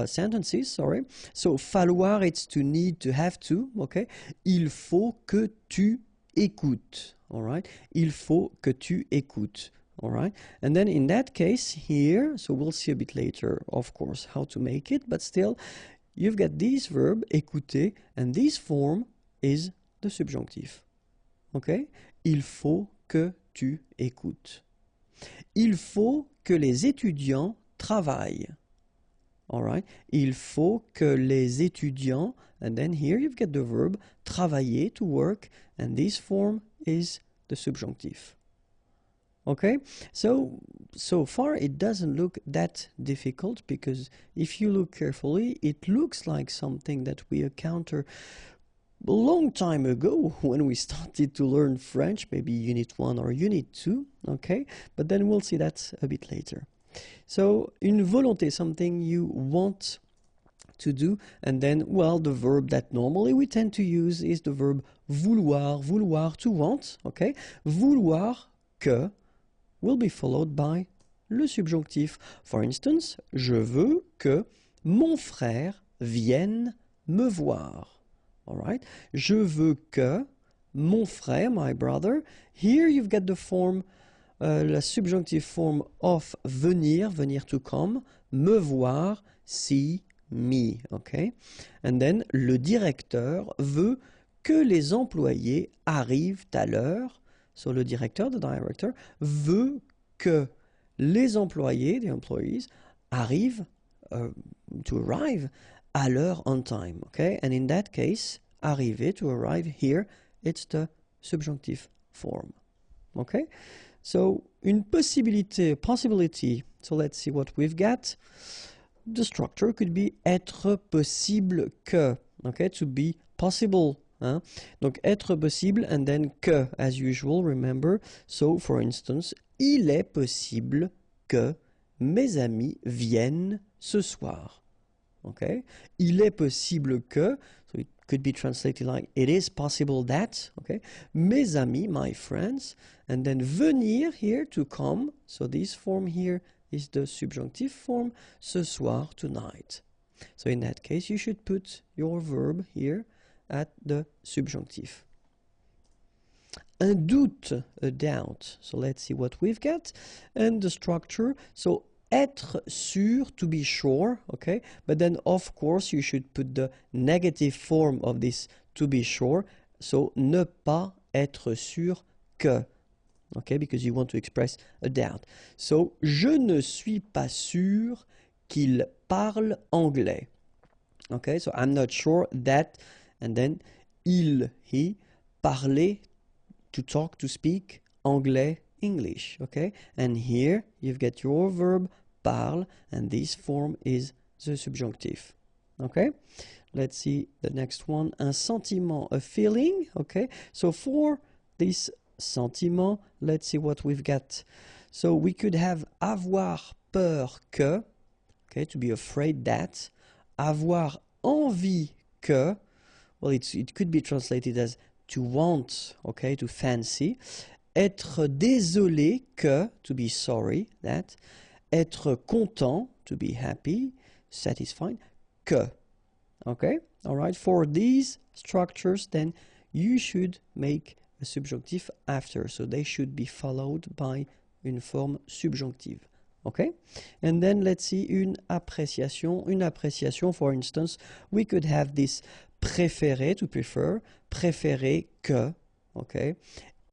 sentences, sorry. So falloir, it's to need, to have to, okay? Il faut que tu écoutes, all right? Il faut que tu écoutes, all right? And then in that case here, so we'll see a bit later, of course, how to make it, but still, you've got this verb, écouter, and this form is the subjunctive, okay? Il faut que tu écoutes. Il faut que les étudiants travaillent. All right. Il faut que les étudiants, and then here you've got the verb travailler, to work, and this form is the subjunctive. Okay, so far it doesn't look that difficult, because if you look carefully, it looks like something that we encountered a long time ago when we started to learn French, maybe Unit 1 or Unit 2, okay? But then we'll see that a bit later. So, une volonté, something you want to do, and then, well, the verb that normally we tend to use is the verb vouloir, vouloir, to want, okay? Vouloir que will be followed by le subjonctif. For instance, je veux que mon frère vienne me voir. All right. Je veux que mon frère, my brother. Here you've got the form, la subjunctive form of venir, venir to come, me voir, see me. Okay. And then le directeur veut que les employés arrivent à l'heure. So le directeur, the director, veut que les employés, the employees, arrivent, to arrive, à l'heure, on time, okay? And in that case, arriver, to arrive, here, it's the subjunctive form, okay? So, une possibility, so let's see what we've got. The structure could be être possible que, okay? To be possible, hein? Donc, être possible, and then que, as usual, remember. So, for instance, il est possible que mes amis viennent ce soir. Okay? Il est possible que, so it could be translated like it is possible that, okay? Mes amis, my friends, and then venir here, to come, so this form here is the subjunctive form, ce soir, tonight. So in that case, you should put your verb here at the subjunctive. Un doute, a doubt. So let's see what we've got. And the structure, so être sûr, to be sure, okay? But then, of course, you should put the negative form of this to be sure. So, ne pas être sûr que, okay? Because you want to express a doubt. So, je ne suis pas sûr qu'il parle anglais. Okay? So, I'm not sure that, and then, il, he, parler, to talk, to speak, anglais, English, okay? And here you've got your verb parle, and this form is the subjunctive, okay? Let's see the next one. Un sentiment, a feeling, okay? So for this sentiment, let's see what we've got. So we could have avoir peur que, okay, to be afraid that. Avoir envie que, well, it could be translated as to want, okay, to fancy. Être désolé que, to be sorry, that. Être content, to be happy, satisfied, que. Okay? Alright, for these structures, then you should make a subjunctive after. So they should be followed by une forme subjunctive. Okay? And then let's see une appréciation. Une appréciation, for instance, we could have this préférer, to prefer, préférer que. Okay?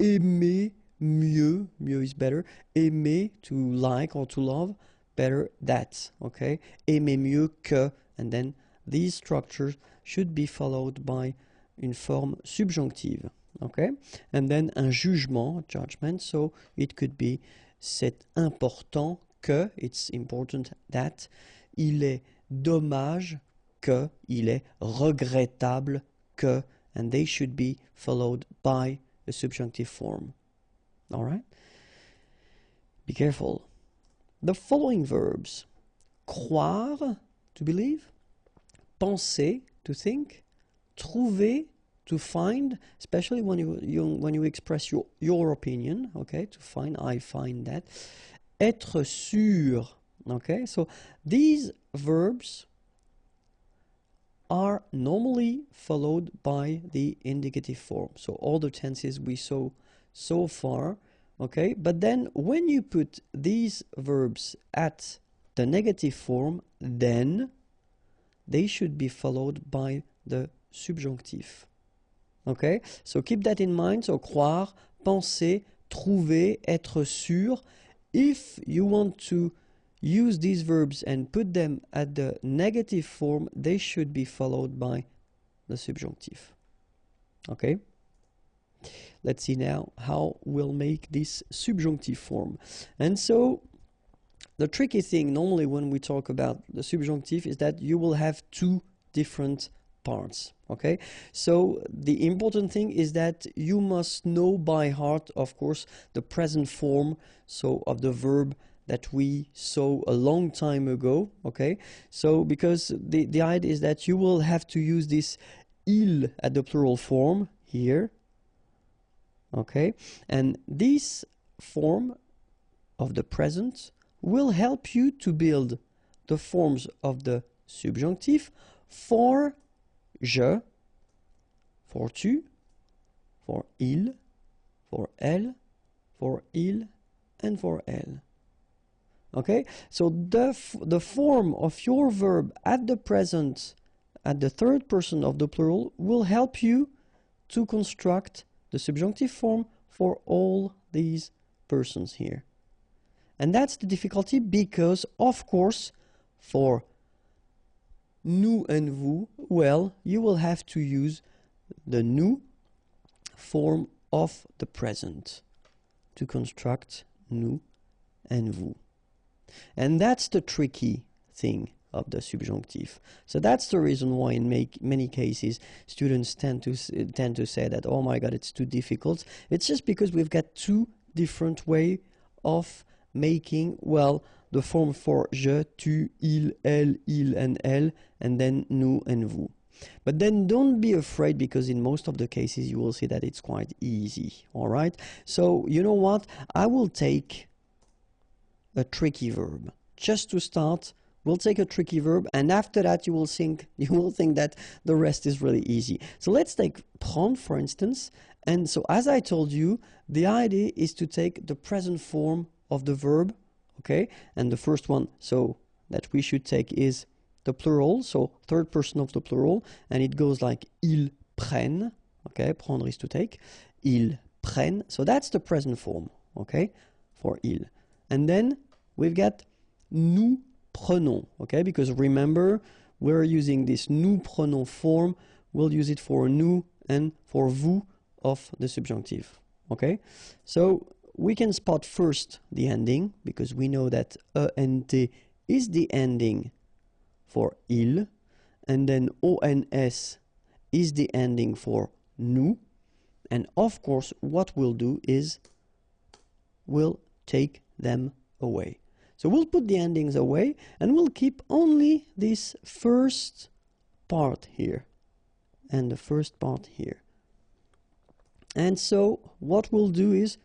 Aimer mieux, mieux is better. Aimer, to like or to love, better that, okay? Aimer mieux que, and then these structures should be followed by une forme subjonctive, okay? And then un jugement, judgment, so it could be c'est important que, it's important that, il est dommage que, il est regrettable que, and they should be followed by a subjunctive form. All right? Be careful. The following verbs: croire, to believe; penser, to think; trouver, to find, especially when you express your opinion, okay, to find, I find that; être sûr, Okay, so these verbs are normally followed by the indicative form. So all the tenses we saw so far, okay? But then when you put these verbs at the negative form, then they should be followed by the subjunctif. Okay? So keep that in mind. So croire, penser, trouver, être sûr. If you want to use these verbs and put them at the negative form, they should be followed by the subjunctive. Okay? Let's see now how we'll make this subjunctive form. And so the tricky thing normally when we talk about the subjunctive is that you will have two different parts. Okay, so the important thing is that you must know by heart, of course, the present form, so of the verb that we saw a long time ago. Okay, so because the idea is that you will have to use this il at the plural form here. Okay, and this form of the present will help you to build the forms of the subjunctive for je, for tu, for il, for elle, for il, and for elle. Okay, so the form of your verb at the present, at the third person of the plural, will help you to construct the subjunctive form for all these persons here. And that's the difficulty because, of course, for nous and vous, well, you will have to use the nous form of the present to construct nous and vous. And that's the tricky thing of the subjunctive. So that's the reason why in many cases students tend to say that, oh my god, it's too difficult. It's just because we've got two different ways of making, well, the form for je, tu, il, and elle, and then nous and vous. But then don't be afraid because in most of the cases you will see that it's quite easy, all right? So you know what? I will take a tricky verb. Just to start, we'll take a tricky verb, and after that you will think that the rest is really easy. So let's take prendre, for instance. And so as I told you, the idea is to take the present form of the verb, okay? And the first one, so that we should take is the plural, so third person of the plural, and it goes like ils prennent, okay? Prendre is to take. Ils prennent, so that's the present form, okay? For ils. And then we've got nous prenons, okay? Because remember, we're using this nous prenons form. We'll use it for nous and for vous of the subjunctive, okay? So we can spot first the ending because we know that ENT is the ending for il, and then ONS is the ending for nous. And of course, what we'll do is we'll take them away. So we'll put the endings away and we'll keep only this first part here and the first part here. And so what we'll do is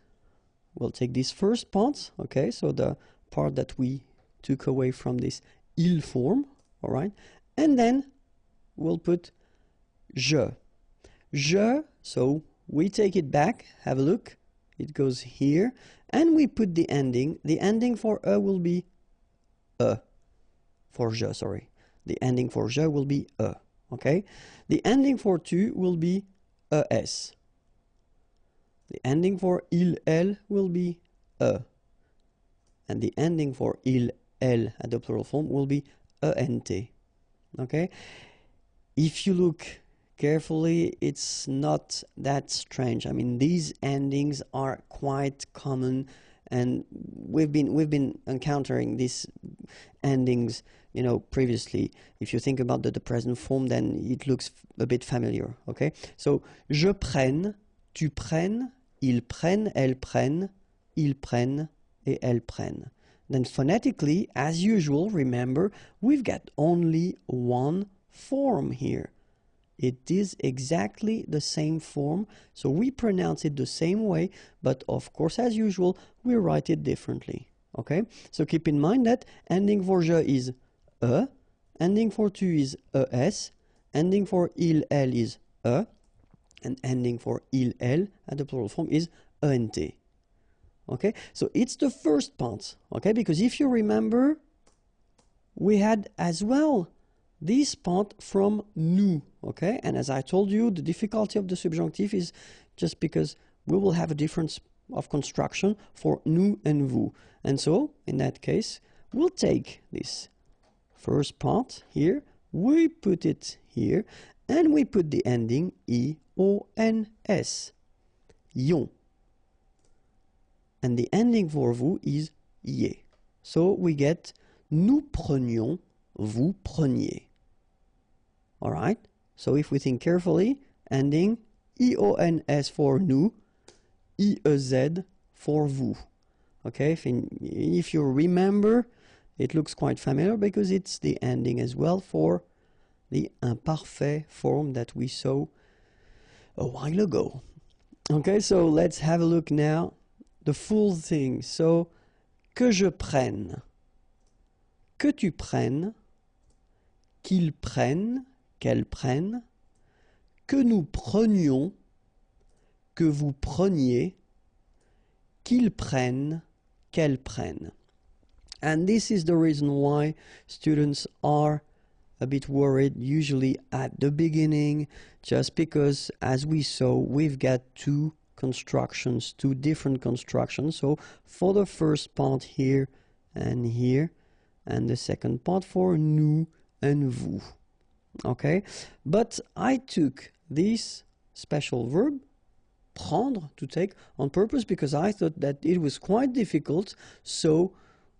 we'll take this first part, okay, so the part that we took away from this il form, all right, and then we'll put je. Je, so we take it back, have a look, it goes here, and we put the ending. The ending for will be for je, sorry. The ending for je will be okay? The ending for tu will be es. The ending for il, elle will be and the ending for il, elle at the plural form will be ent, okay? If you look carefully, it's not that strange. I mean, these endings are quite common, and we've been encountering these endings, you know, previously. If you think about the present form, then it looks a bit familiar, okay? So, je prenne, tu prennes, ils prennent, elles prennent, ils prennent, et elles prennent. Then phonetically, as usual, remember, we've got only one form here. It is exactly the same form, so we pronounce it the same way, but of course, as usual, we write it differently. Okay, so keep in mind that ending for je is e, ending for tu is es, ending for il, elle is e, and ending for il, elle at the plural form is ent. Okay, so it's the first part. Okay, because if you remember, we had as well this part from nous. Okay, and as I told you, the difficulty of the subjunctive is just because we will have a difference of construction for nous and vous. And so, in that case, we'll take this first part here, we put it here, and we put the ending I-O-N-S, ion. And the ending for vous is iez. So we get nous prenions, vous preniez. Alright? So if we think carefully, ending I-O-N-S for nous, I-E-Z for vous. Okay, if you remember, it looks quite familiar because it's the ending as well for the imparfait form that we saw a while ago. Okay, so let's have a look now, the full thing. So, que je prenne, que tu prennes, qu'il prenne, qu'elle prenne, que nous prenions, que vous preniez, qu'ils prennent, qu'elles prennent. And this is the reason why students are a bit worried usually at the beginning, just because, as we saw, we've got two constructions, two different constructions. So for the first part here, and the second part for nous and vous. Okay, but I took this special verb prendre, to take, on purpose because I thought that it was quite difficult. So,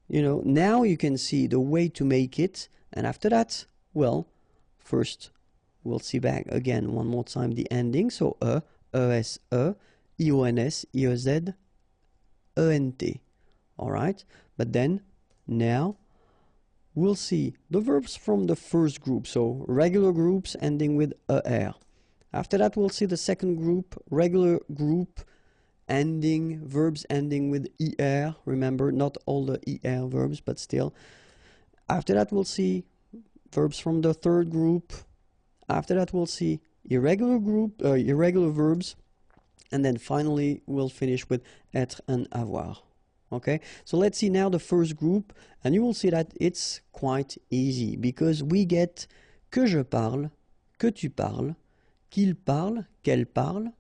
you know, now you can see the way to make it, and after that, well, first we'll see back again one more time the ending. So es, ions, iez, ent. All right, but then now we'll see the verbs from the first group, so regular groups ending with er. After that, we'll see the second group, regular group ending, verbs ending with er. Remember, not all the er verbs, but still. After that, we'll see verbs from the third group. After that, we'll see irregular verbs. And then finally, we'll finish with être and avoir. Okay, so let's see now the first group, and you will see that it's quite easy because we get que je parle, que tu parles, qu'il parle, qu'elle parle,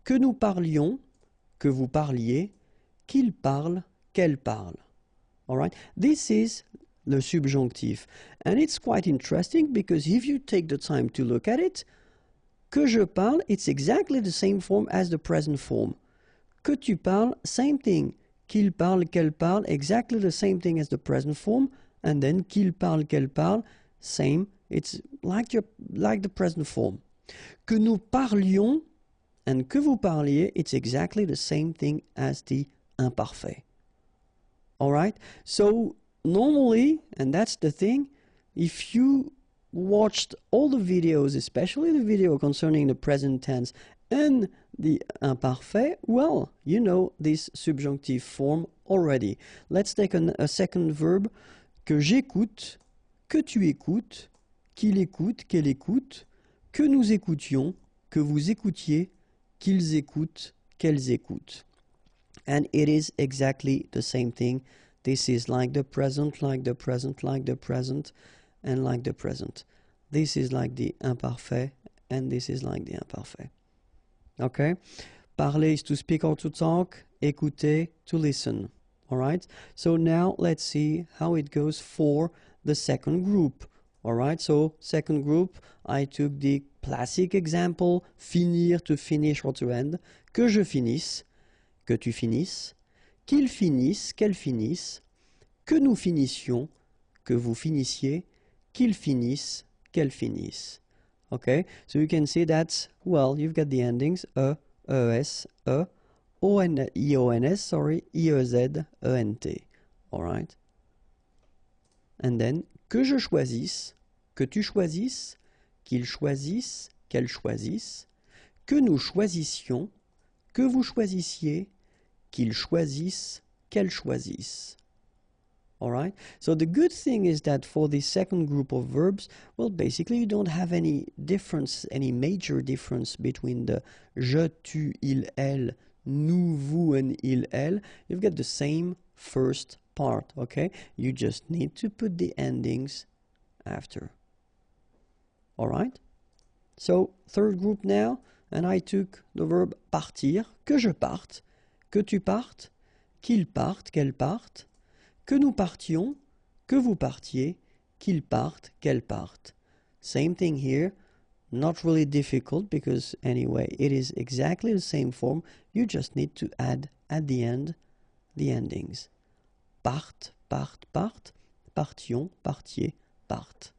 que nous parlions, que vous parliez, qu'il parle, qu'elle parle. All right, this is the subjunctive, and it's quite interesting because if you take the time to look at it, que je parle, it's exactly the same form as the present form. Que tu parles, same thing. Qu'il parle, qu'elle parle, exactly the same thing as the present form, and then qu'il parle, qu'elle parle, same. It's like the present form. Que nous parlions and que vous parliez, it's exactly the same thing as the imparfait. All right? So normally, and that's the thing, if you watched all the videos, especially the video concerning the present tense and the imparfait, well, you know this subjunctive form already. Let's take a second verb. Que j'écoute, que tu écoutes, qu'il écoute, qu'elle écoute, que nous écoutions, que vous écoutiez, qu'ils écoutent, qu'elles écoutent. And it is exactly the same thing. This is like the present, like the present, like the present, and like the present. This is like the imparfait, and this is like the imparfait. Okay? Parler is to speak or to talk. Écouter, to listen. Alright? So now let's see how it goes for the second group. Alright, so second group, I took the classic example, finir, to finish or to end. Que je finisse, que tu finisses, qu'il finisse, qu'elle finisse, que nous finissions, que vous finissiez, qu'il finisse, qu'elle finisse. Okay, so you can see that, well, you've got the endings es, ions, sorry, iez, ent. Alright. And then, que je choisisse, que tu choisisses, qu'il choisisse, qu'elle choisisse, que nous choisissions, que vous choisissiez, qu'il choisisse, qu'elle choisisse. All right. So the good thing is that for the second group of verbs, well, basically you don't have any difference, any major difference between the je, tu, il, elle, nous, vous, and il, elle. You've got the same first part, okay? You just need to put the endings after. All right. So third group now, and I took the verb partir, que je parte, que tu partes, qu'il parte, qu'elle parte, que nous partions, que vous partiez, qu'il parte, qu'elle parte. Same thing here, not really difficult because anyway, it is exactly the same form. You just need to add at the end the endings. Parte, parte, parte, partions, partiez, parte.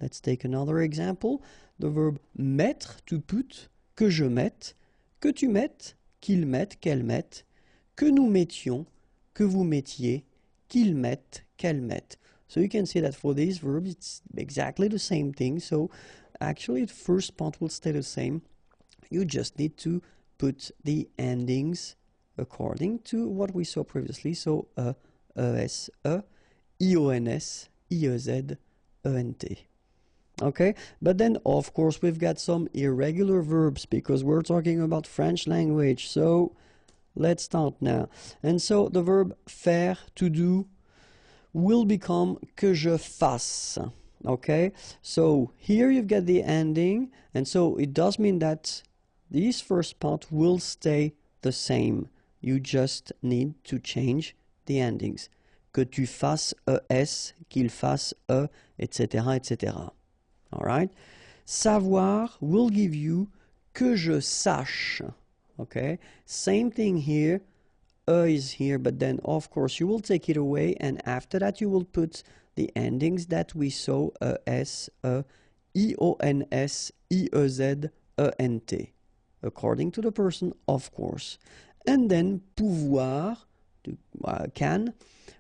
Let's take another example. The verb mettre, to put, que je mette, que tu mettes, qu'il mette, qu'elle mette, que nous mettions, que vous mettiez, qu'ils mettent, qu'elle mette. So you can see that for these verbs it's exactly the same thing. So actually the first part will stay the same. You just need to put the endings according to what we saw previously. So es, ions, iez, ent. Okay, but then of course we've got some irregular verbs because we're talking about French language. So let's start now. And so the verb faire, to do, will become que je fasse. Okay, so here you've got the ending, and so it does mean that this first part will stay the same. You just need to change the endings. Que tu fasses es, qu'il fasse etc., etc. All right. Savoir will give you que je sache. Okay. Same thing here. Is here, but then of course you will take it away, and after that you will put the endings that we saw: es, ions, iez, ent, according to the person, of course. And then pouvoir, can,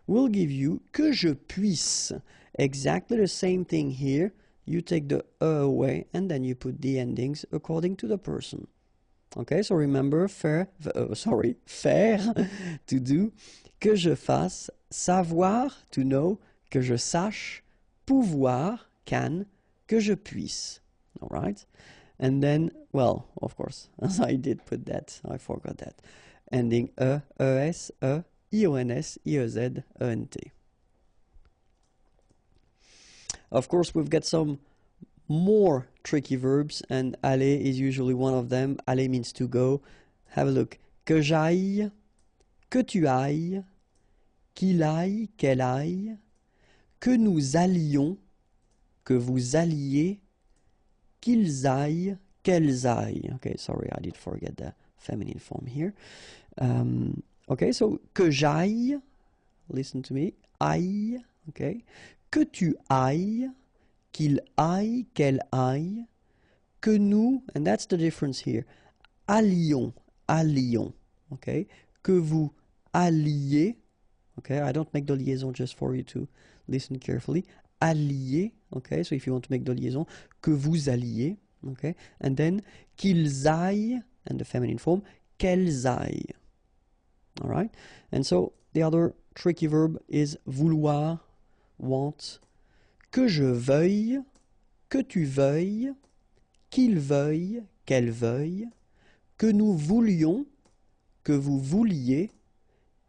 will give you que je puisse. Exactly the same thing here. You take the away, and then you put the endings according to the person. Okay, so remember, faire, to do, que je fasse, savoir, to know, que je sache, pouvoir, can, que je puisse. All right? And then, well, of course, as I did put that, I forgot that. Ending es, ions, iez, ent. Of course, we've got some more tricky verbs, and aller is usually one of them. Aller means to go. Have a look. Que j'aille, que tu ailles, qu'il aille, qu'elle aille, que nous allions, que vous alliez, qu'ils aillent, qu'elles aillent. Okay, sorry, I did forget the feminine form here. Okay, so que j'aille, listen to me, aille, okay, que tu ailles, qu'il aille, qu'elle aille, que nous, and that's the difference here, allions, okay, que vous alliez, okay, I don't make the liaison just for you to listen carefully, alliez, okay, so if you want to make the liaison, que vous alliez, okay, and then qu'ils aillent, and the feminine form, qu'elles aillent, all right, and so the other tricky verb is vouloir, want, que je veuille, que tu veuilles, qu'il veuille, qu'elle veuille, que nous voulions, que vous vouliez,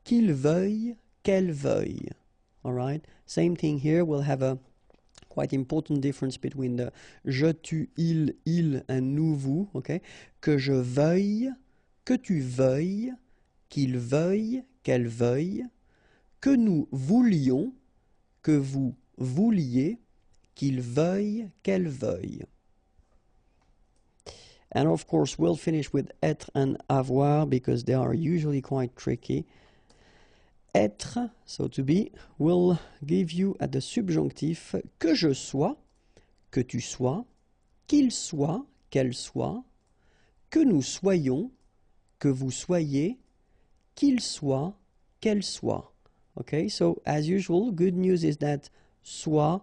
qu'il veuille, qu'elle veuille. All right? Same thing here. We'll have a quite important difference between the je, tu, il, and nous, vous. Okay? Que je veuille, que tu veuilles, qu'il veuille, qu'elle veuille, que nous voulions, que vous vouliez, qu'il veuille, qu'elle veuille. And of course, we'll finish with être and avoir because they are usually quite tricky. Être, so to be, will give you at the subjonctif que je sois, que tu sois, qu'il soit, qu'elle soit, que nous soyons, que vous soyez, qu'il soit, qu'elle soit. Okay, so as usual, good news is that soit,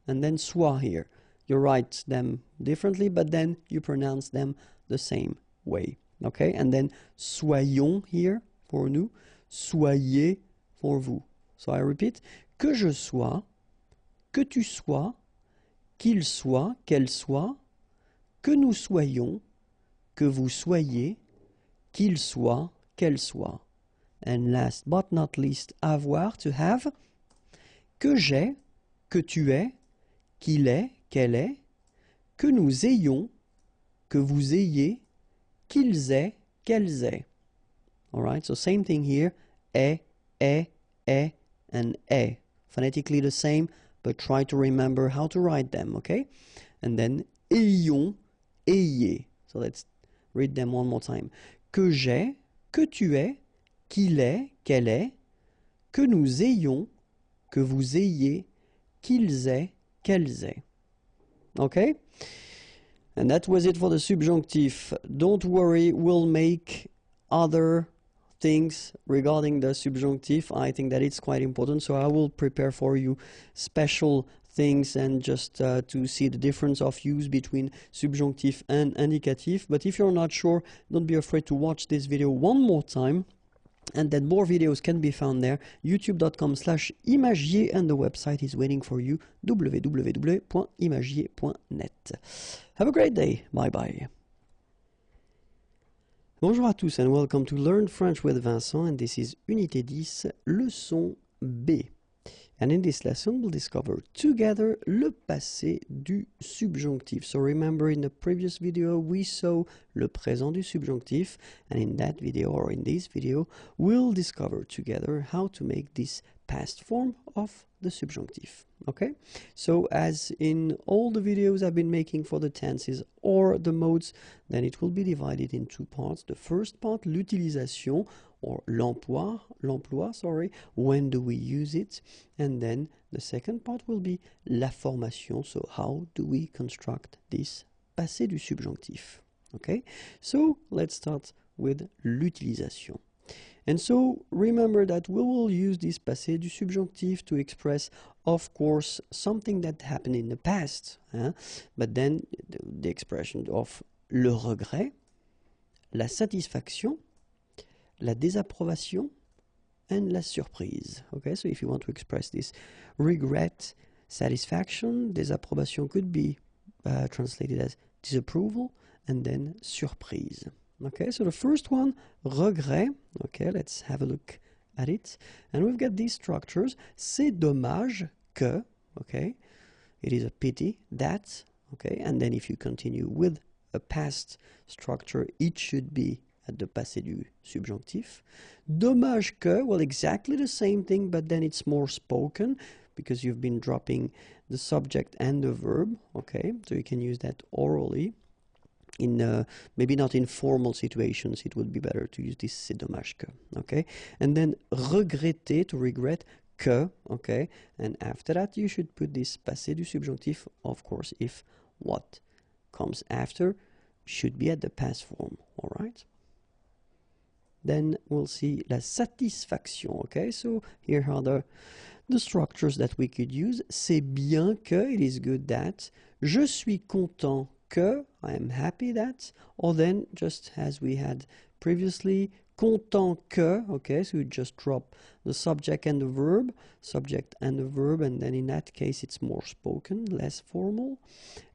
and then soit here. You write them differently, but then you pronounce them the same way. Okay, and then soyons here for nous, soyez, for vous. So I repeat, que je sois, que tu sois, qu'il soit, qu'elle soit, que nous soyons, que vous soyez, qu'il soit, qu'elle soit. And last but not least, avoir, to have, que j'ai, que tu es, qu'il est, qu'elle est, que nous ayons, que vous ayez, qu'ils aient, qu'elles aient. Alright, so same thing here, est, and est. Phonetically the same, but try to remember how to write them, okay? And then ayons, ayez. So let's read them one more time. Que j'ai, que tu es, qu'il est, qu'elle est, que nous ayons, que vous ayez, qu'ils aient, qu'elles aient. Okay? And that was it for the subjunctive. Don't worry, we'll make other things regarding the subjunctive. I think that it's quite important, so I will prepare for you special things and just to see the difference of use between subjunctive and indicative. But if you're not sure, don't be afraid to watch this video one more time. And then more videos can be found there, youtube.com/imagier, and the website is waiting for you, www.imagier.net. Have a great day. Bye bye. Bonjour à tous and welcome to Learn French with Vincent, and this is Unité 10, leçon B. And in this lesson, we'll discover together le passé du subjonctif. So remember, in the previous video, we saw le présent du subjonctif, and in that video, or in this video, we'll discover together how to make this past form of the subjunctive. Okay? So as in all the videos I've been making for the tenses or the modes, then it will be divided in two parts. The first part, l'utilisation, or l'emploi, when do we use it? And then the second part will be la formation, so how do we construct this passé du subjonctif? Okay? So let's start with l'utilisation. And so remember that we will use this passé du subjonctif to express, of course, something that happened in the past. But then the expression of le regret, la satisfaction, la désapprobation, and la surprise. Okay, so if you want to express this regret, satisfaction, désapprobation could be translated as disapproval, and then surprise. Okay, so the first one, regret. Okay, let's have a look at it. And we've got these structures. C'est dommage que, okay, it is a pity that, okay, and then if you continue with a past structure, it should be at the passé du subjonctif. Dommage que, well, exactly the same thing, but then it's more spoken because you've been dropping the subject and the verb, okay, so you can use that orally. In maybe not in formal situations, it would be better to use this c'est dommage que, okay? And then regretter, to regret, que, okay? And after that, you should put this passé du subjonctif, of course, if what comes after should be at the past form, all right? Then we'll see la satisfaction, okay? So here are the structures that we could use. C'est bien que, it is good that. Je suis content que, I am happy that, or then just as we had previously, content que, okay, so you just drop the subject and the verb, and then in that case it's more spoken, less formal.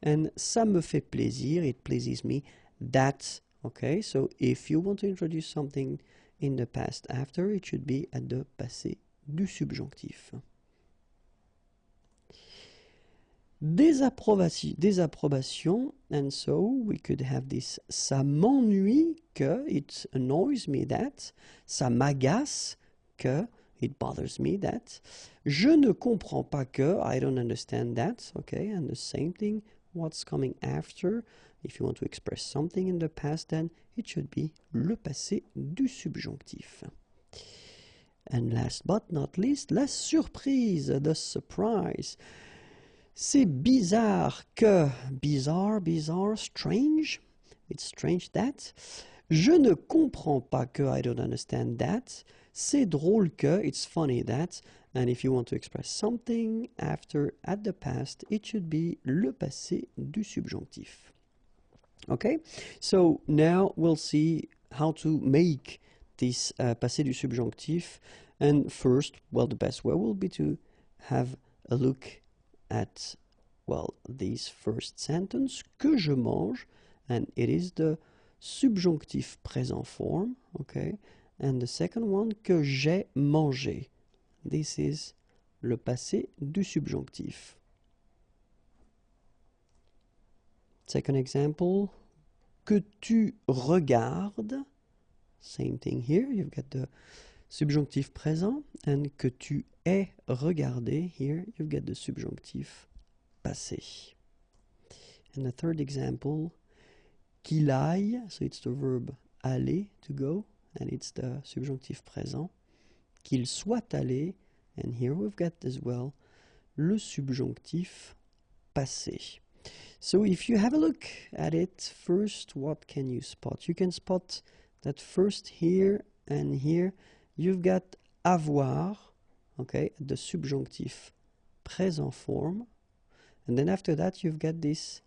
And ça me fait plaisir, it pleases me, that, okay, so if you want to introduce something in the past after, it should be at the passé du subjonctif. Désapprobation, and so we could have this ça m'ennuie que, it annoys me that, ça m'agace que, it bothers me that, je ne comprends pas que, I don't understand that, okay, and the same thing, what's coming after, if you want to express something in the past, then it should be le passé du subjonctif. And last but not least, la surprise, the surprise. C'est bizarre que, bizarre, strange, it's strange that. Je ne comprends pas que, I don't understand that. C'est drôle que, it's funny that. And if you want to express something after, at the past, it should be le passé du subjonctif. Okay, so now we'll see how to make this passé du subjonctif. And first, well, the best way will be to have a look at, well, this first sentence, que je mange, and it is the subjonctif présent form, okay? And the second one, que j'ai mangé. This is le passé du subjonctif. Second example, que tu regardes. Same thing here, you've got the subjonctif présent, and que tu aies regardé, here you've got the subjonctif passé. And the third example, qu'il aille, so it's the verb aller, to go, and it's the subjonctif présent. Qu'il soit allé, and here we've got as well le subjonctif passé. So if you have a look at it, first, what can you spot? You can spot that first here and here, you've got avoir, okay, the subjonctif présent form. And then after that, you've got this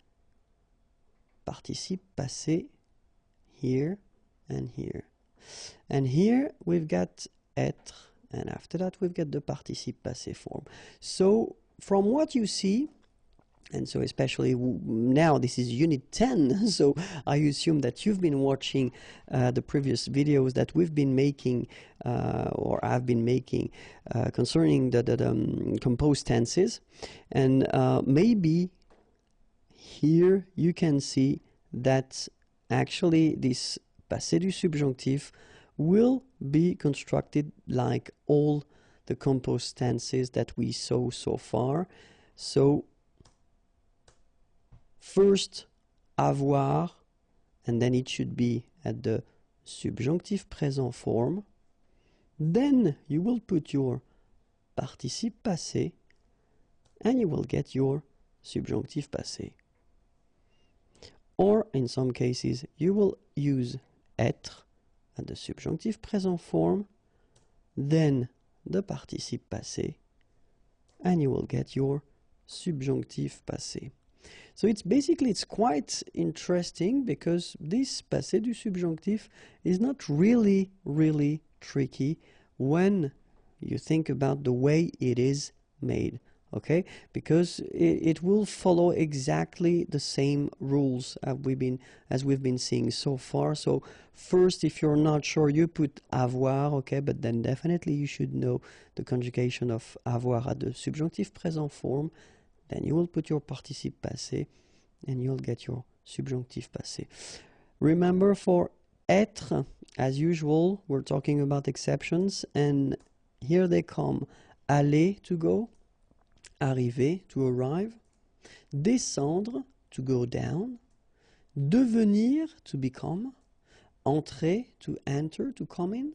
participe passé here and here. And here, we've got être. And after that, we've got the participe passé form. So from what you see, and so especially now this is unit 10, so I assume that you've been watching the previous videos that we've been making or I've been making concerning the composed tenses. And maybe here you can see that actually this passé du subjonctif will be constructed like all the composed tenses that we saw so far. So first, avoir, and then it should be at the subjonctif présent form. Then you will put your participe passé, and you will get your subjonctif passé. Or, in some cases, you will use être at the subjonctif présent form, then the participe passé, and you will get your subjonctif passé. So it's quite interesting because this passé du subjonctif is not really tricky when you think about the way it is made, okay? Because it will follow exactly the same rules as we've been seeing so far. So first, if you're not sure, you put avoir, okay? But then definitely you should know the conjugation of avoir at the subjonctif présent form. Then you will put your participe passé and you'll get your subjonctif passé. Remember, for être, as usual, we're talking about exceptions, and here they come. Aller, to go. Arriver, to arrive. Descendre, to go down. Devenir, to become. Entrer, to enter, to come in.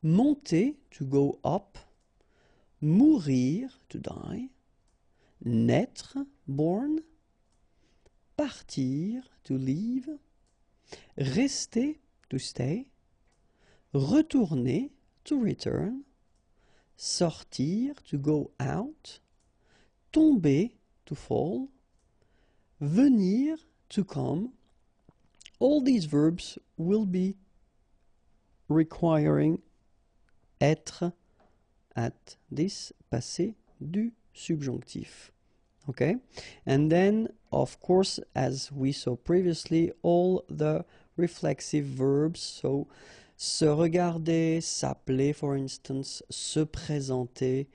Monter, to go up. Mourir, to die. Naître, born. Partir, to leave. Rester, to stay. Retourner, to return. Sortir, to go out. Tomber, to fall. Venir, to come. All these verbs will be requiring être at this passé du subjonctif. Okay, and then of course, as we saw previously, all the reflexive verbs, so se regarder, s'appeler, for instance, se présenter,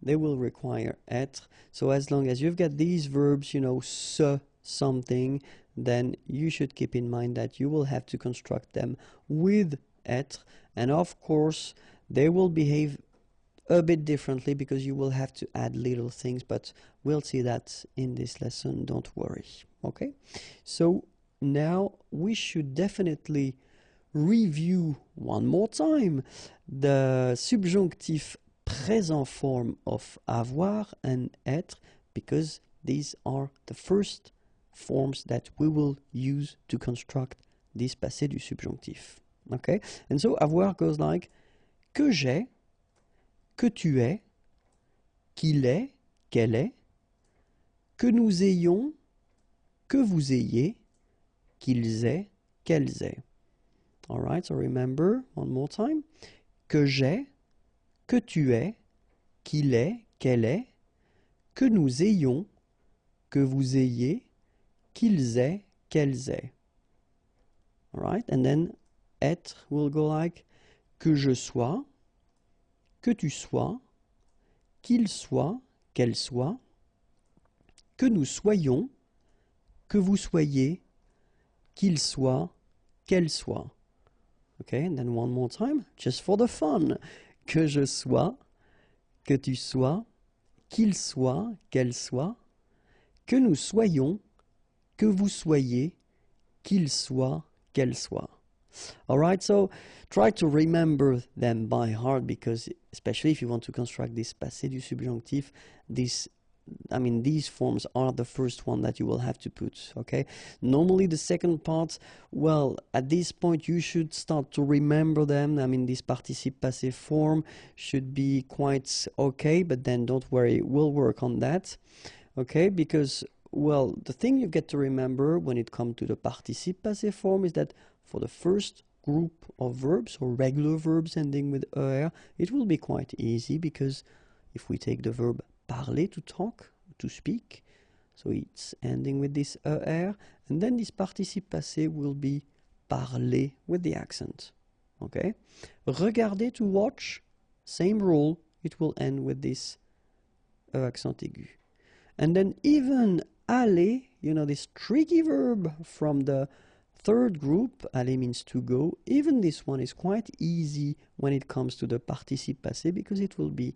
they will require être. So as long as you've got these verbs, you know, se something, then you should keep in mind that you will have to construct them with être, and of course they will behave a bit differently because you will have to add little things, but we'll see that in this lesson, don't worry. Okay, so now we should definitely review one more time the subjonctif présent form of avoir and être, because these are the first forms that we will use to construct this passé du subjonctif. Okay, and so avoir goes like que j'ai, que tu es, qu'il est, qu'elle est, que nous ayons, que vous ayez, qu'ils aient, qu'elles aient. Alright, so remember, one more time. Que j'ai, que tu es, qu'il est, qu'elle est, que nous ayons, que vous ayez, qu'ils aient, qu'elles aient. Alright, and then être will go like que je sois, que tu sois, qu'il soit, qu'elle soit, que nous soyons, que vous soyez, qu'il soit, qu'elle soit. Okay, and then one more time, just for the fun. Que je sois, que tu sois, qu'il soit, qu'elle soit, que nous soyons, que vous soyez, qu'il soit, qu'elle soit. Alright, so try to remember them by heart because especially if you want to construct this passé du subjonctif, these forms are the first one that you will have to put, okay? Normally the second part, well, at this point you should start to remember them. This participe passé form should be quite okay, but then don't worry, we'll work on that, okay? Because, well, the thing you get to remember when it comes to the participe passé form is that for the first group of verbs or regular verbs ending with er, it will be quite easy because if we take the verb parler, to talk, to speak, so it's ending with this er, and then this participe passé will be parler with the accent. Okay? Regarder, to watch, same rule, it will end with this accent aigu. And then even aller, this tricky verb from the third group, aller means to go, even this one is quite easy when it comes to the participe passé because it will be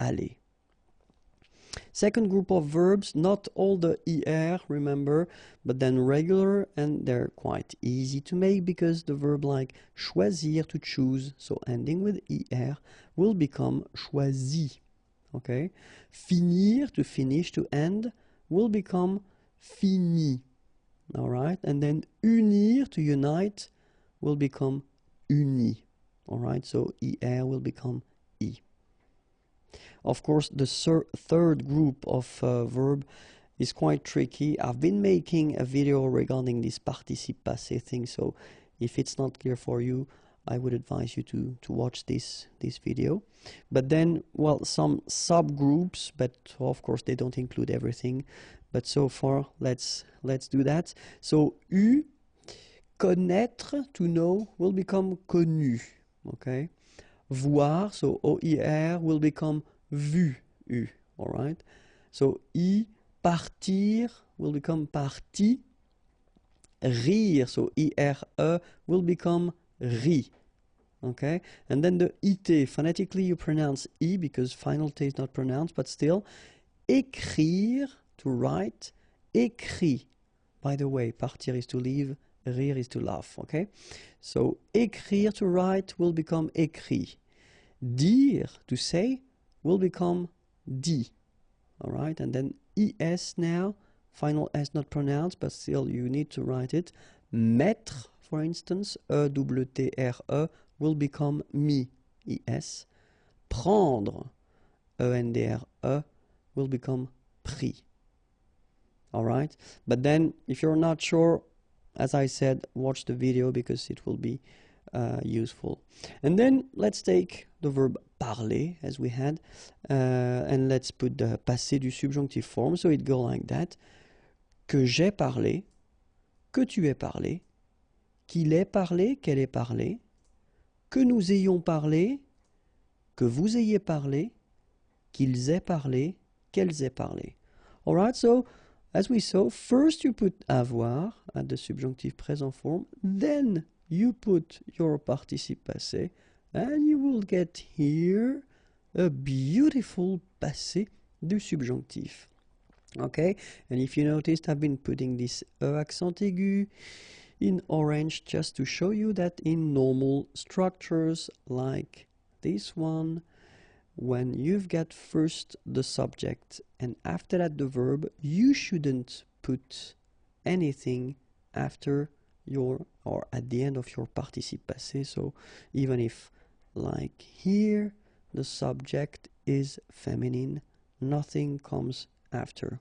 aller. Second group of verbs, not all the er, remember, but then regular, and they're quite easy to make because the verb like choisir, to choose, so ending with er, will become choisi. Okay? Finir, to finish, to end, will become fini. Alright? And then unir, to unite, will become uni. Alright? So er will become i. Of course, the third group of verb is quite tricky. I've been making a video regarding this participe passé thing, so if it's not clear for you, I would advise you to watch this video. But then, well, some subgroups, but of course they don't include everything. But so far, let's do that. So, connaître, to know, will become connu. Okay? Voir, so OIR, will become vu, U. Alright? So, partir, will become parti. Rire, so IRE, will become ri. Okay? And then the IT, phonetically you pronounce I because final T is not pronounced, but still. Écrire, to write. Écrit. By the way, partir is to leave, rire is to laugh. Okay? So, écrire, to write, will become écrit. Dire, to say, will become dit. Alright? And then ES now, final S not pronounced, but still you need to write it. Mettre, for instance, EWTRE, will become mi, ES. Prendre, ENDRE, will become pris. Alright? But then, if you're not sure, as I said, watch the video because it will be useful. And then, let's take the verb parler, as we had, and let's put the passé du subjonctif form, so it goes like that. Que j'ai parlé, que tu aies parlé, qu'il ait parlé, qu'elle ait parlé, que nous ayons parlé, que vous ayez parlé, qu'ils aient parlé, qu'elles aient parlé. Alright, so as we saw, first you put avoir at the subjunctive present form, then you put your participe passé, and you will get here a beautiful passé du subjonctif. Okay, and if you noticed, I've been putting this accent aigu in orange just to show you that in normal structures like this one, when you've got first the subject and after that the verb, you shouldn't put anything after your or at the end of your participe passé. So even if like here the subject is feminine, nothing comes after.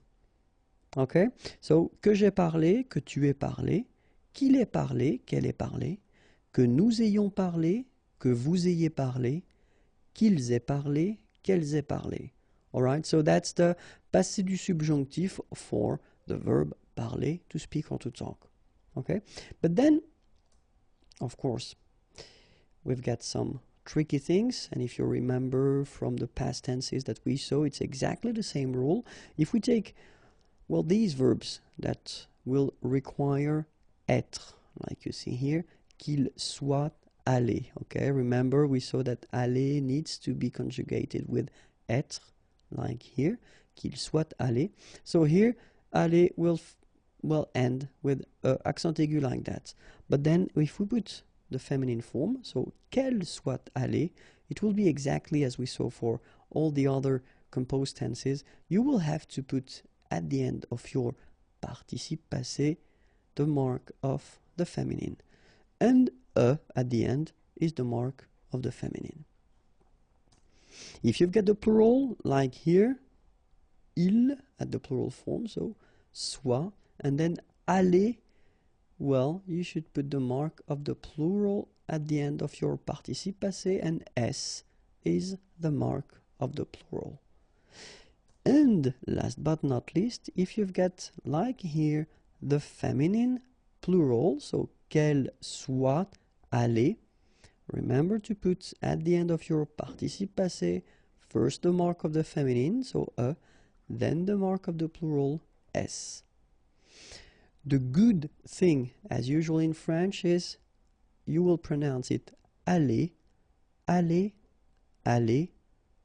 Okay, so que j'ai parlé, que tu aies parlé, qu'il ait parlé, qu'elle ait parlé, que nous ayons parlé, que vous ayez parlé, qu'ils aient parlé, qu'elles aient parlé. Alright, so that's the passé du subjonctif for the verb parler, to speak or to talk. Okay, but then, of course, we've got some tricky things, and if you remember from the past tenses that we saw, it's exactly the same rule. If we take, well, these verbs that will require être, like you see here, qu'il soit allé. Okay, remember we saw that aller needs to be conjugated with être, like here, qu'il soit allé. So here, aller will end with accent aigu like that. But then if we put the feminine form, so qu'elle soit allée, it will be exactly as we saw for all the other composed tenses. You will have to put at the end of your participe passé the mark of the feminine. And at the end is the mark of the feminine. If you've got the plural, like here, il at the plural form, so soit, and then aller, well, you should put the mark of the plural at the end of your participe passé, and s is the mark of the plural. And last but not least, if you've got, like here, the feminine plural, so qu'elle soit allée, remember to put at the end of your participe passé first the mark of the feminine, so then the mark of the plural, s. The good thing, as usual in French, is you will pronounce it aller, aller, aller,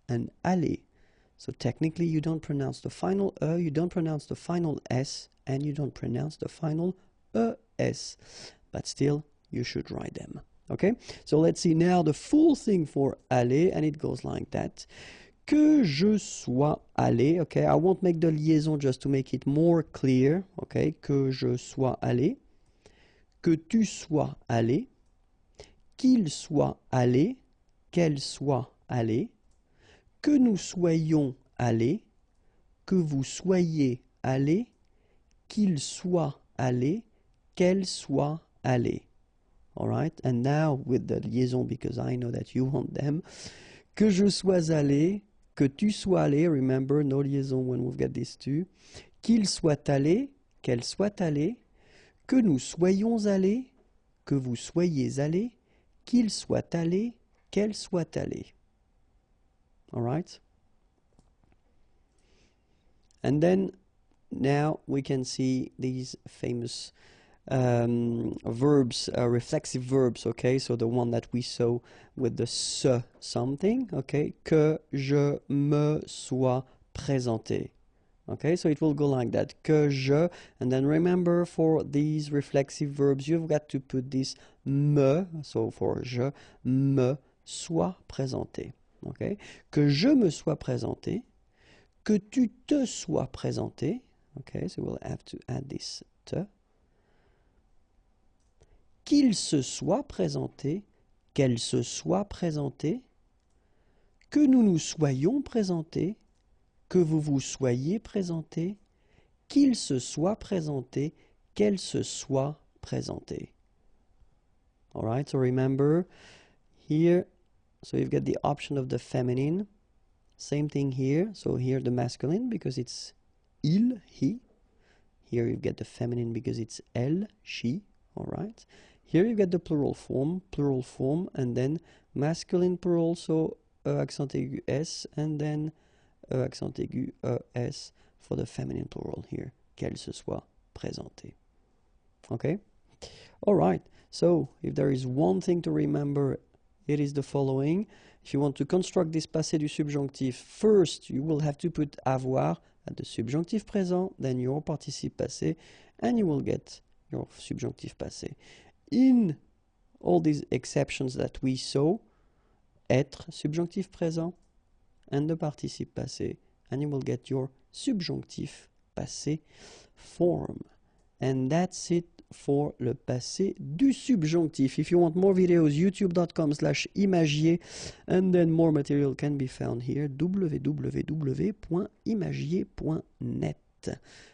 and aller. So technically you don't pronounce the final you don't pronounce the final s, and you don't pronounce the final es. But still, you should write them. Okay? So let's see now the full thing for aller, and it goes like that. Que je sois allé, okay, I won't make the liaison just to make it more clear, okay, que je sois allé, que tu sois allé, qu'il soit allé, qu'elle soit allée, que nous soyons allés, que vous soyez allé, qu'il soit allé, qu'elle soit allée. Alright, and now with the liaison, because I know that you want them, que je sois allé, que tu sois allé, remember, no liaison when we've got these two, qu'il soit allé, qu'elle soit allée, que nous soyons allés, que vous soyez allés, qu'il soit allé, qu'elle soit allée. Alright? And then, now we can see these famous verbs, reflexive verbs, okay, so the one that we saw with the se something, okay, que je me sois présenté, okay, so it will go like that, que je, and then remember for these reflexive verbs you've got to put this me, so for je me sois présenté, okay, que je me sois présenté, que tu te sois présenté, okay, so we'll have to add this te, qu'il se soit présenté, qu'elle se soit présentée, que nous nous soyons présentés, que vous vous soyez présentés, qu'il se soit présenté, qu'elle se soit présentée. Alright, so remember here, so you've got the option of the feminine, same thing here, so here the masculine because it's il, he, here you've got the feminine because it's elle, she. Alright, here you get the plural form, and then masculine plural, so accent aigu s, and then accent aigu es for the feminine plural here, qu'elle se soit présentée. Okay? Alright, so if there is one thing to remember, it is the following. If you want to construct this passé du subjonctif, first you will have to put avoir at the subjonctif présent, then your participe passé, and you will get your subjonctif passé. In all these exceptions that we saw, être, subjonctif présent, and the participe passé, and you will get your subjonctif passé form. And that's it for le passé du subjonctif. If you want more videos, youtube.com/imagier, and then more material can be found here, www.imagier.net.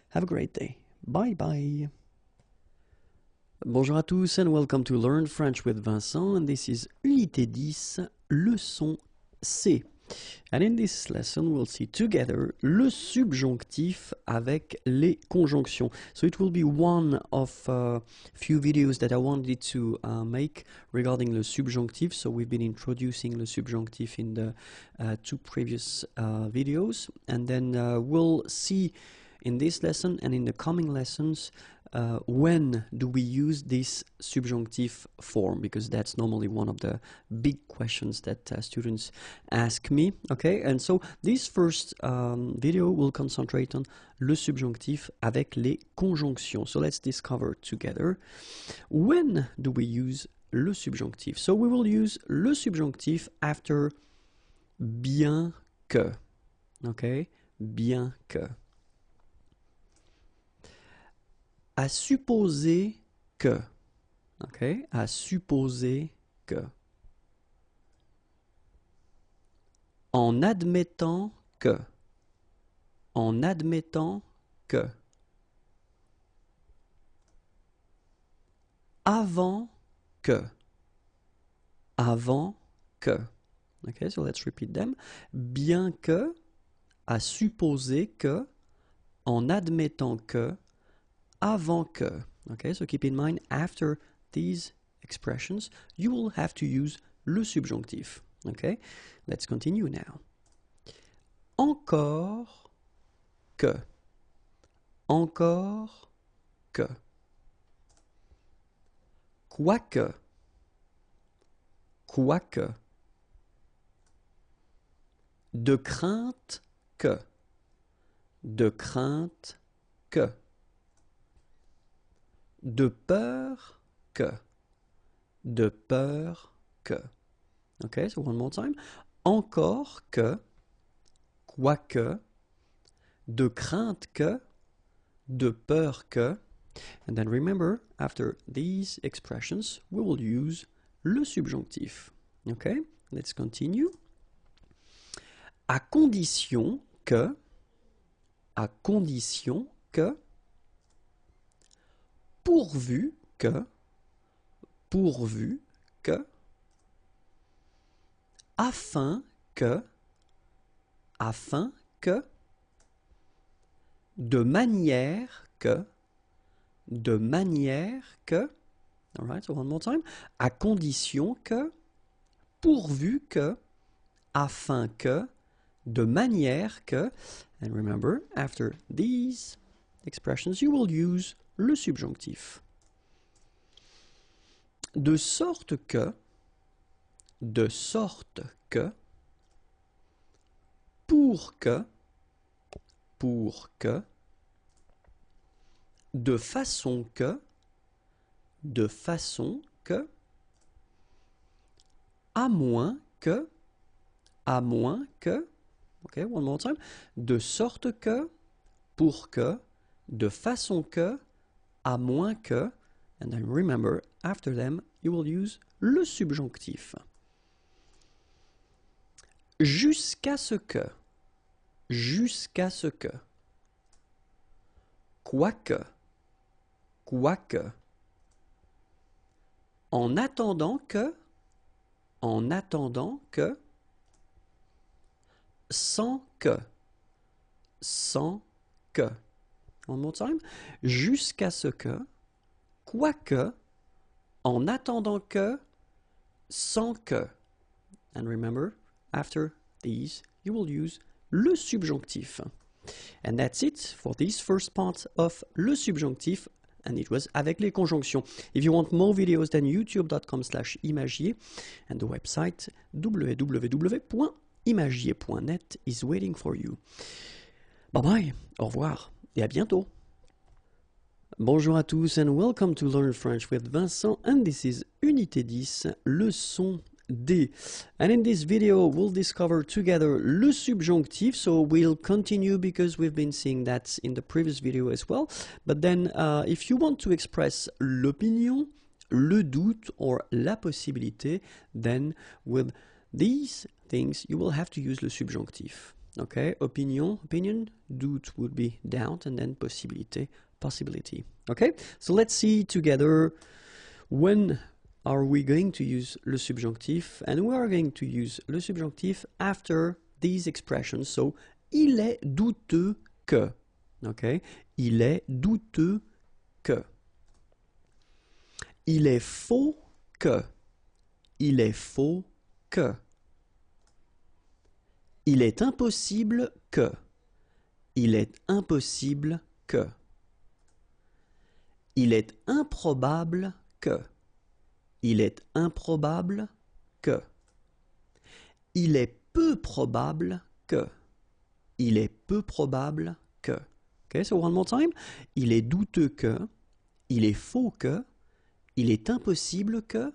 Have a great day. Bye bye. Bonjour à tous and welcome to Learn French with Vincent, and this is Unité 10, leçon C. And in this lesson, we'll see together le subjonctif avec les conjonctions. So it will be one of few videos that I wanted to make regarding le subjonctif. So we've been introducing le subjonctif in the two previous videos. And then we'll see in this lesson and in the coming lessons when do we use this subjunctive form, because that's normally one of the big questions that students ask me. Okay, and so this first video will concentrate on le subjonctif avec les conjonctions. So let's discover together when do we use le subjonctif. So we will use le subjonctif after bien que. Okay, bien que. À supposer que. Ok, à supposer que. En admettant que. En admettant que. Avant que. Avant que. Ok, so let's repeat them. Bien que, à supposer que, en admettant que, avant que. Okay, so keep in mind, after these expressions, you will have to use le subjonctif. Okay, let's continue now. Encore que. Encore que. Quoique. Quoique. De crainte que. De crainte que. De peur que. De peur que. Okay, so one more time. Encore que, quoique, de crainte que, de peur que. And then remember, after these expressions, we will use le subjonctif. Okay, let's continue. À condition que, pourvu que, afin que, de manière que, alright, so one more time, à condition que, pourvu que, afin que, de manière que, and remember, after these expressions, you will use le subjonctif. De sorte que, pour que, de façon que, à moins que, okay, one more time, de sorte que, pour que, de façon que, à moins que, and then remember, after them, you will use le subjonctif. Jusqu'à ce que, quoique, en attendant que, sans que, one more time, jusqu'à ce que, quoique, en attendant que, sans que. And remember, after these, you will use le subjonctif. And that's it for this first part of le subjonctif, and it was avec les conjonctions. If you want more videos, then youtube.com/imagier and the website www.imagier.net is waiting for you. Bye bye, au revoir et à bientôt. Bonjour à tous and welcome to Learn French with Vincent, and this is Unité 10, leçon D. And in this video we'll discover together le subjonctif, so we'll continue because we've been seeing that in the previous video as well. But then if you want to express l'opinion, le doute or la possibilité, then with these things you will have to use le subjonctif. Okay, opinion, doute would be doubt, and then possibilité, possibility. Okay, so let's see together when are we going to use le subjonctif? And we are going to use le subjonctif after these expressions. So, il est douteux que. Okay? Il est douteux que. Il est faux que. Il est faux que. Il est impossible que. Il est impossible que. Il est improbable que. Il est improbable que. Il est peu probable que. Il est peu probable que. Okay, so one more time. Il est douteux que. Il est faux que. Il est impossible que.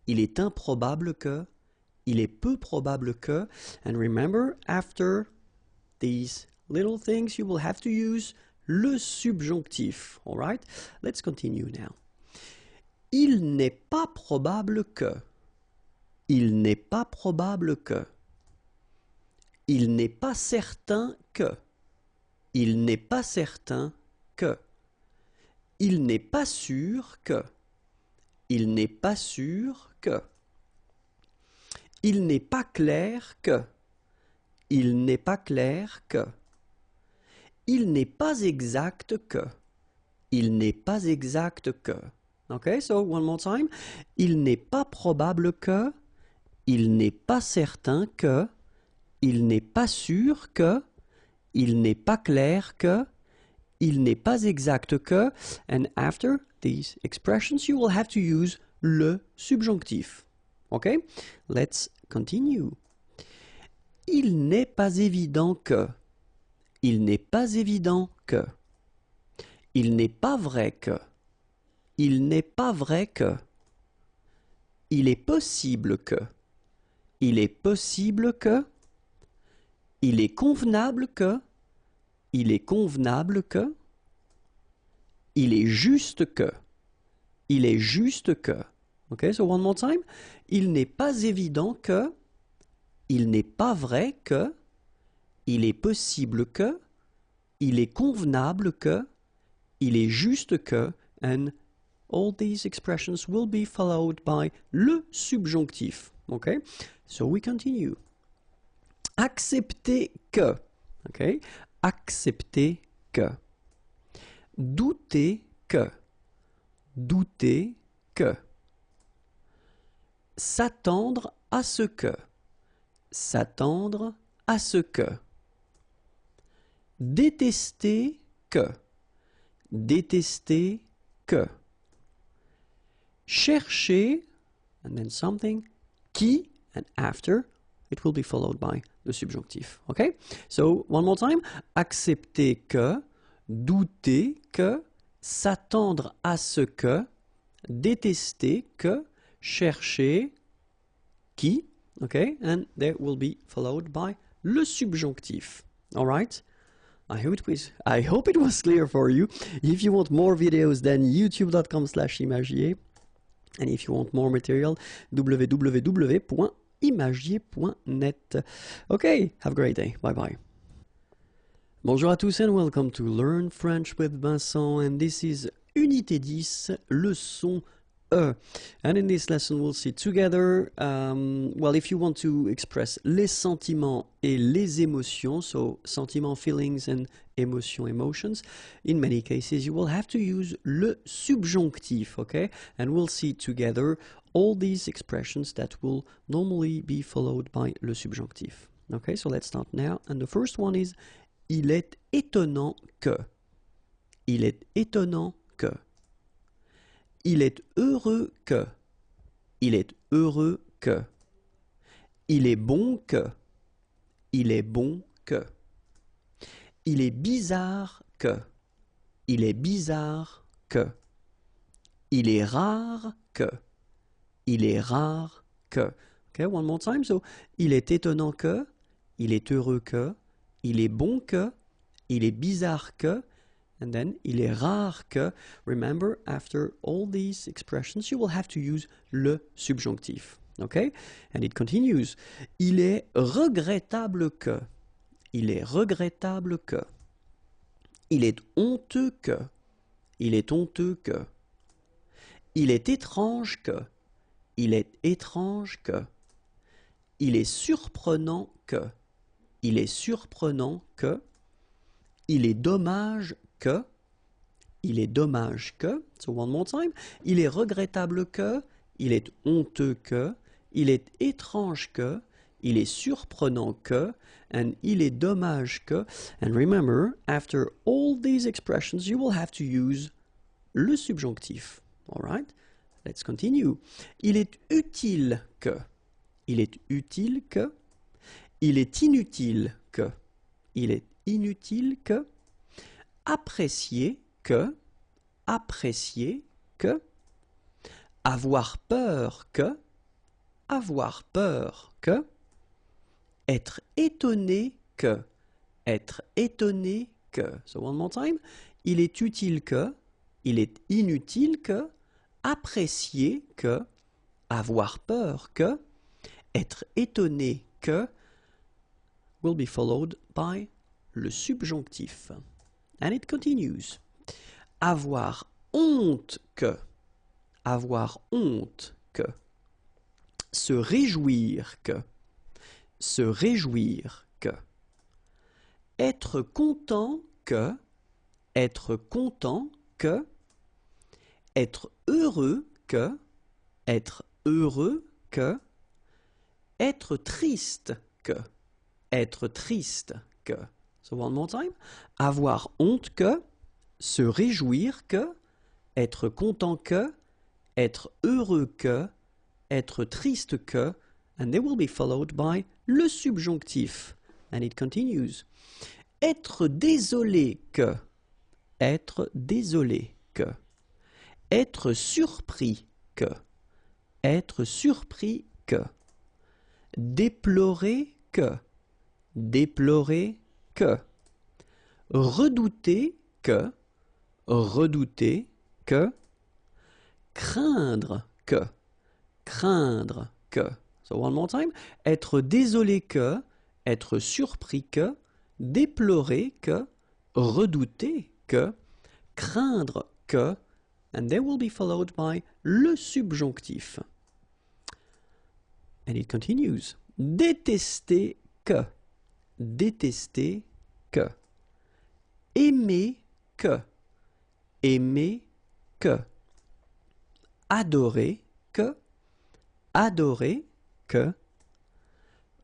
Il est improbable que. Il est peu probable que. And remember, after these little things, you will have to use le subjonctif. All right? Let's continue now. Il n'est pas probable que. Il n'est pas probable que. Il n'est pas certain que. Il n'est pas certain que. Il n'est pas sûr que. Il n'est pas sûr que. Il n'est pas clair que. Il n'est pas clair que. Il n'est pas exact que. Il n'est pas exact que. Okay, so one more time. Il n'est pas probable que. Il n'est pas certain que. Il n'est pas sûr que. Il n'est pas clair que. Il n'est pas exact que. And after these expressions, you will have to use le subjonctif. Okay? Let's continue. Il n'est pas évident que. Il n'est pas évident que. Il n'est pas vrai que. Il n'est pas vrai que. Il est possible que. Il est possible que. Il est convenable que. Il est convenable que. Il est juste que. Il est juste que. Okay, so one more time. Il n'est pas évident que. Il n'est pas vrai que. Il est possible que. Il est convenable que. Il est juste que. And all these expressions will be followed by le subjonctif. Okay? So we continue. Accepter que. Okay? Accepter que. Douter que. Douter que. S'attendre à ce que. S'attendre à ce que. Détester que. Détester que. Chercher, and then something, qui, and after, it will be followed by the subjonctif. Okay? So, one more time. Accepter que, douter que, s'attendre à ce que, détester que, chercher qui, okay? And that will be followed by le subjonctif. All right? I hope it was clear for you. If you want more videos, then youtube.com/imagier. And if you want more material, www.imagier.net. Okay, have a great day. Bye-bye. Bonjour à tous and welcome to Learn French with Vincent. And this is Unité 10, leçon E. And in this lesson we'll see together, well, if you want to express les sentiments et les émotions, so sentiments, feelings, and emotions, in many cases you will have to use le subjonctif, okay? And we'll see together all these expressions that will normally be followed by le subjonctif. Okay, so let's start now. And the first one is il est étonnant que. Il est étonnant que. Il est heureux que. Il est heureux que. Il est bon que. Il est bon que. Il est bizarre que. Il est bizarre que. Il est rare que. Il est rare que. Okay, one more time. So, il est étonnant que. Il est heureux que. Il est bon que. Il est bizarre que. And then, il est rare que. Remember, after all these expressions, you will have to use le subjonctif. Okay? And it continues. Il est regrettable que. Il est regrettable que. Il est honteux que. Il est honteux que. Il est étrange que. il est étrange que, il est surprenant que, il est surprenant que, il est dommage que, il est dommage que, so one more time, il est regrettable que, il est honteux que, il est étrange que, il est surprenant que, and il est dommage que. And remember, after all these expressions, you will have to use le subjonctif. Alright? Let's continue. Il est utile que, il est utile que, il est inutile que, il est inutile que, apprécier que, apprécier que, avoir peur que, avoir peur que, être étonné que, être étonné que. So one more time. Il est utile que, il est inutile que, apprécier que, avoir peur que, être étonné que, will be followed by le subjonctif. And it continues. Avoir honte que, avoir honte que, se réjouir que, se réjouir que, être content que, être content que, être heureux que, être heureux que, être triste que, être triste que. So one more time. Avoir honte que, se réjouir que, être content que, être heureux que, être triste que, and they will be followed by le subjonctif. And it continues. Être désolé que, être désolé que, être surpris que, être surpris que, déplorer que, déplorer que, redouter que, redouter que, craindre que, craindre que. So one more time. Être désolé que, être surpris que, déplorer que, redouter que, craindre que, and they will be followed by le subjonctif. And it continues. Détester que, détester que, aimer que, aimer que, adorer que, adorer que,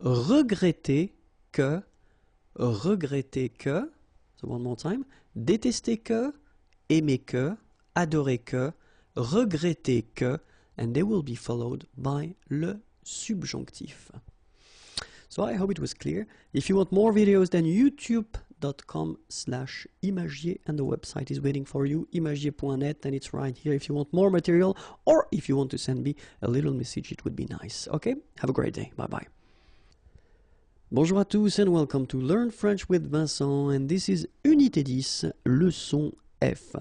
regretter que, regretter que, so one more time, détester que, aimer que, adorer que, regretter que, and they will be followed by le subjonctif. So I hope it was clear. If you want more videos, then youtube.com/imagier, and the website is waiting for you, imagier.net, and it's right here if you want more material, or if you want to send me a little message, it would be nice. Okay? Have a great day. Bye-bye. Bonjour à tous and welcome to Learn French with Vincent, and this is Unité 10, leçon F.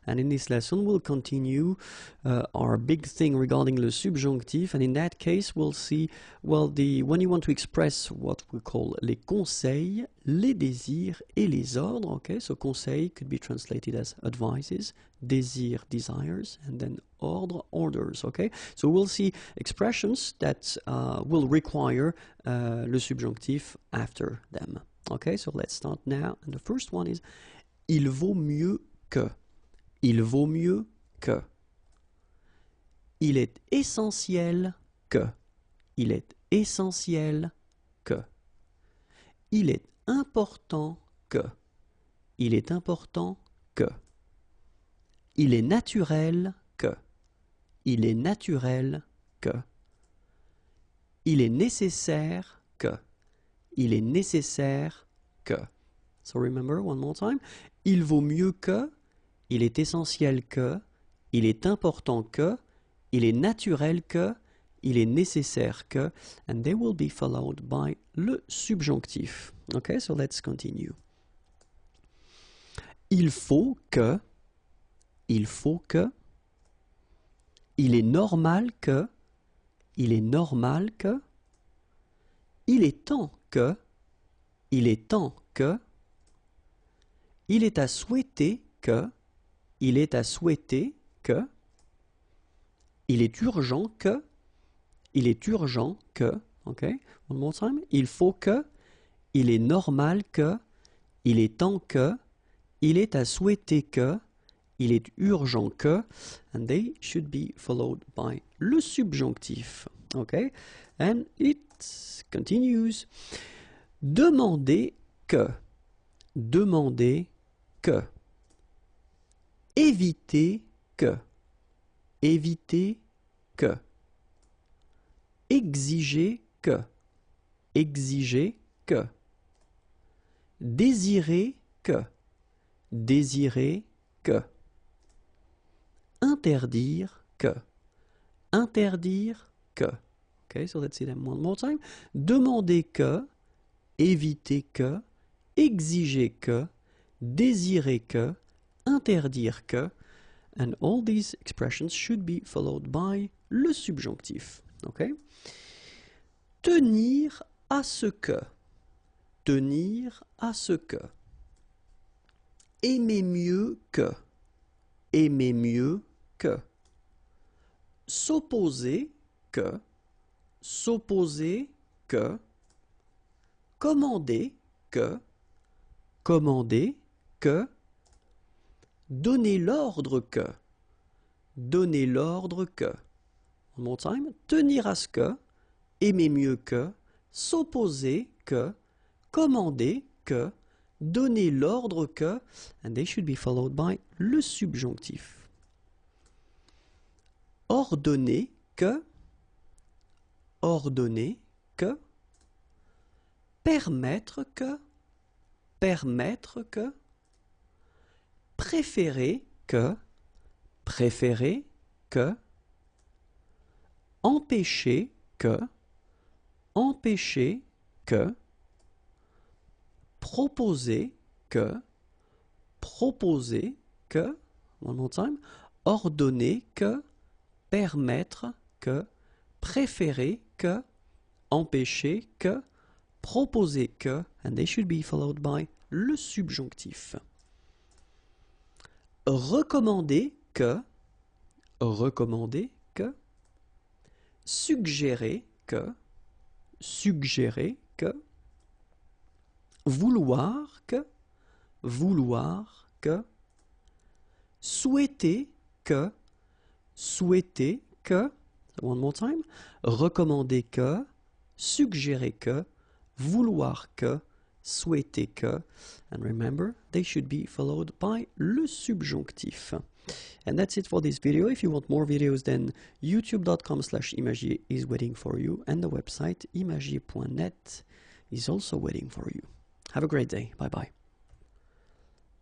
And in this lesson we'll continue our big thing regarding le subjonctif, and in that case we'll see, well, when you want to express what we call les conseils, les désirs et les ordres. Okay, so conseil could be translated as advices, désir, desires, and then ordre, orders. Okay, so we'll see expressions that will require le subjonctif after them. Okay, so let's start now, and the first one is il vaut mieux que, il vaut mieux que, il est essentiel que, il est essentiel que, il est important que, il est important que, il est naturel que, il est naturel que, il est nécessaire que, il est nécessaire que. So remember one more time, il vaut mieux que, il est essentiel que, il est important que, il est naturel que, il est nécessaire que, and they will be followed by le subjonctif. Okay, so let's continue. Il faut que, il faut que, il est normal que, il est normal que, il est temps que, il est temps que, il est à souhaiter que, il est à souhaiter que, il est urgent que, il est urgent que, ok, one more time, il faut que, il est normal que, il est temps que, il est à souhaiter que, il est urgent que, and they should be followed by le subjonctif, ok, and it continues. Demander que, demander que, éviter que, éviter que, exiger que, exiger que, désirer que, désirer que, interdire que, interdire que. Okay, so let's see them one more time. Demander que, éviter que, exiger que, désirer que, interdire que, and all these expressions should be followed by le subjonctif. Okay? Tenir à ce que, tenir à ce que, aimer mieux que, aimer mieux que, s'opposer que, s'opposer que, commander que, commander que, donner l'ordre que, donner l'ordre que. One more time. Tenir à ce que, aimer mieux que, s'opposer que, commander que, donner l'ordre que, and they should be followed by le subjonctif. Ordonner que, ordonner que, permettre que, permettre que, préférer que, préférer que, empêcher que, empêcher que, proposer que, proposer que, one more time, ordonner que, permettre que, préférer que, empêcher que, proposer que, and they should be followed by le subjonctif. Recommander que, recommander que, suggérer que, suggérer que, vouloir que, vouloir que, souhaiter que, souhaiter que, one more time, recommander que, suggérer que, vouloir que, souhaiter que, and remember, they should be followed by le subjonctif. And that's it for this video. If you want more videos, then youtube.com/imagier is waiting for you, and the website imagier.net is also waiting for you. Have a great day. Bye bye.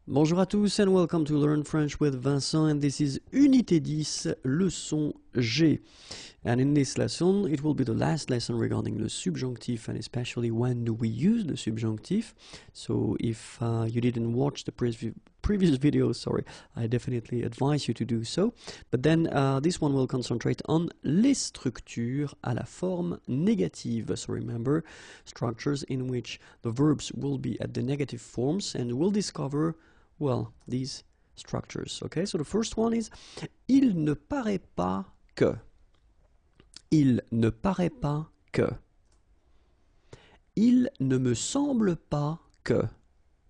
Bonjour à tous and welcome to Learn French with Vincent, and this is Unité 10, leçon G. And in this lesson, it will be the last lesson regarding the subjunctive and especially when do we use the subjunctive. So if you didn't watch the previous video, sorry, I definitely advise you to do so. But then this one will concentrate on les structures à la forme négative. So remember, structures in which the verbs will be at the negative forms, and we'll discover, well, these structures. Okay, so the first one is il ne paraît pas que. Il ne paraît pas que. Il ne me semble pas que.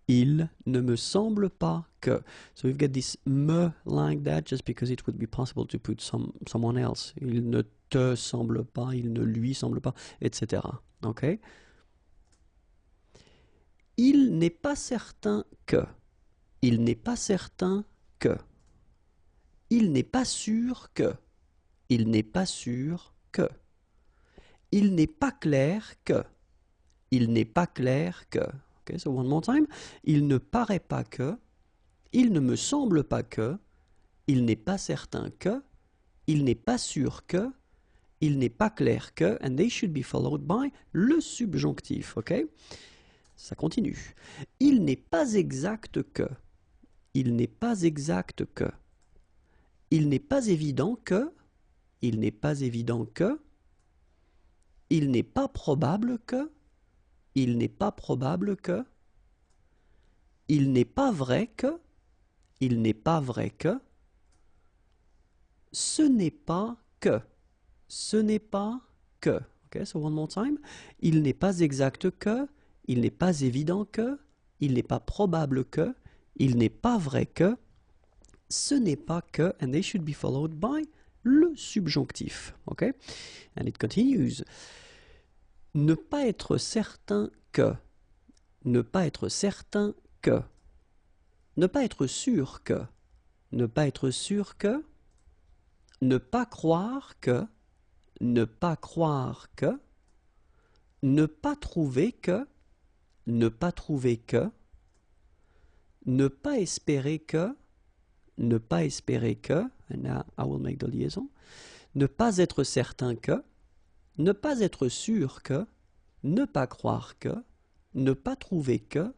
Il ne me semble pas que. So we've got this me like that just because it would be possible to put someone else. Il ne te semble pas, il ne lui semble pas, etc. Okay? Il n'est pas certain que. Il n'est pas certain que. Il n'est pas sûr que. Il n'est pas sûr que. Il n'est pas clair que. Il n'est pas clair que. Okay, so one more time. Il ne paraît pas que. Il ne me semble pas que. Il n'est pas certain que. Il n'est pas sûr que. Il n'est pas clair que. And they should be followed by le subjonctif. Okay? Ça continue. Il n'est pas exact que. Il n'est pas exact que. Il n'est pas évident que. Il n'est pas évident que. Il n'est pas probable que. Il n'est pas probable que. Il n'est pas vrai que. Il n'est pas vrai que. Ce n'est pas que. Ce n'est pas que. Okay, so one more time. Il n'est pas exact que, il n'est pas évident que, il n'est pas probable que, il n'est pas vrai que, ce n'est pas que, and they should be followed by le subjonctif. Okay? And it continues. Ne pas être certain que, ne pas être certain que, ne pas être sûr que, ne pas être sûr que, ne pas croire que, ne pas croire que, ne pas trouver que, ne pas trouver que, ne pas espérer que, ne pas espérer que, and now I will make the liaison, ne pas être certain que, ne pas être sûr que, ne pas croire que, ne pas trouver que,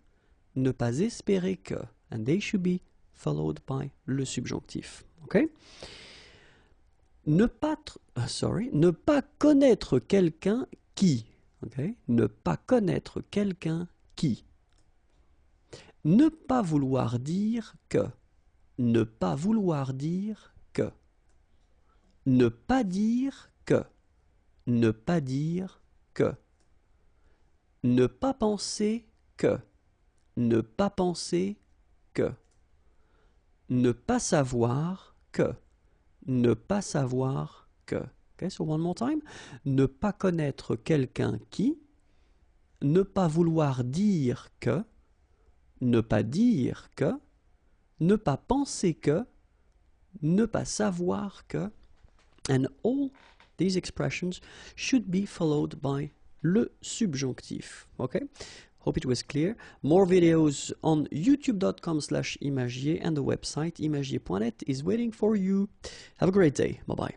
ne pas espérer que, and they should be followed by le subjonctif. Okay? Ne pas connaître quelqu'un qui. Okay? Ne pas connaître quelqu'un qui. Ne pas vouloir dire que. Ne pas vouloir dire que. Ne pas dire que. Ne pas dire que. Ne pas penser que. Ne pas penser que. Ne pas savoir que. Ne pas savoir que. Okay, so one more time. Ne pas connaître quelqu'un qui. Ne pas vouloir dire que. Ne pas dire que. Ne pas penser que. Ne pas savoir que. And all these expressions should be followed by le subjonctif. Okay? Hope it was clear. More videos on youtube.com/imagier and the website imagier.net is waiting for you. Have a great day. Bye-bye.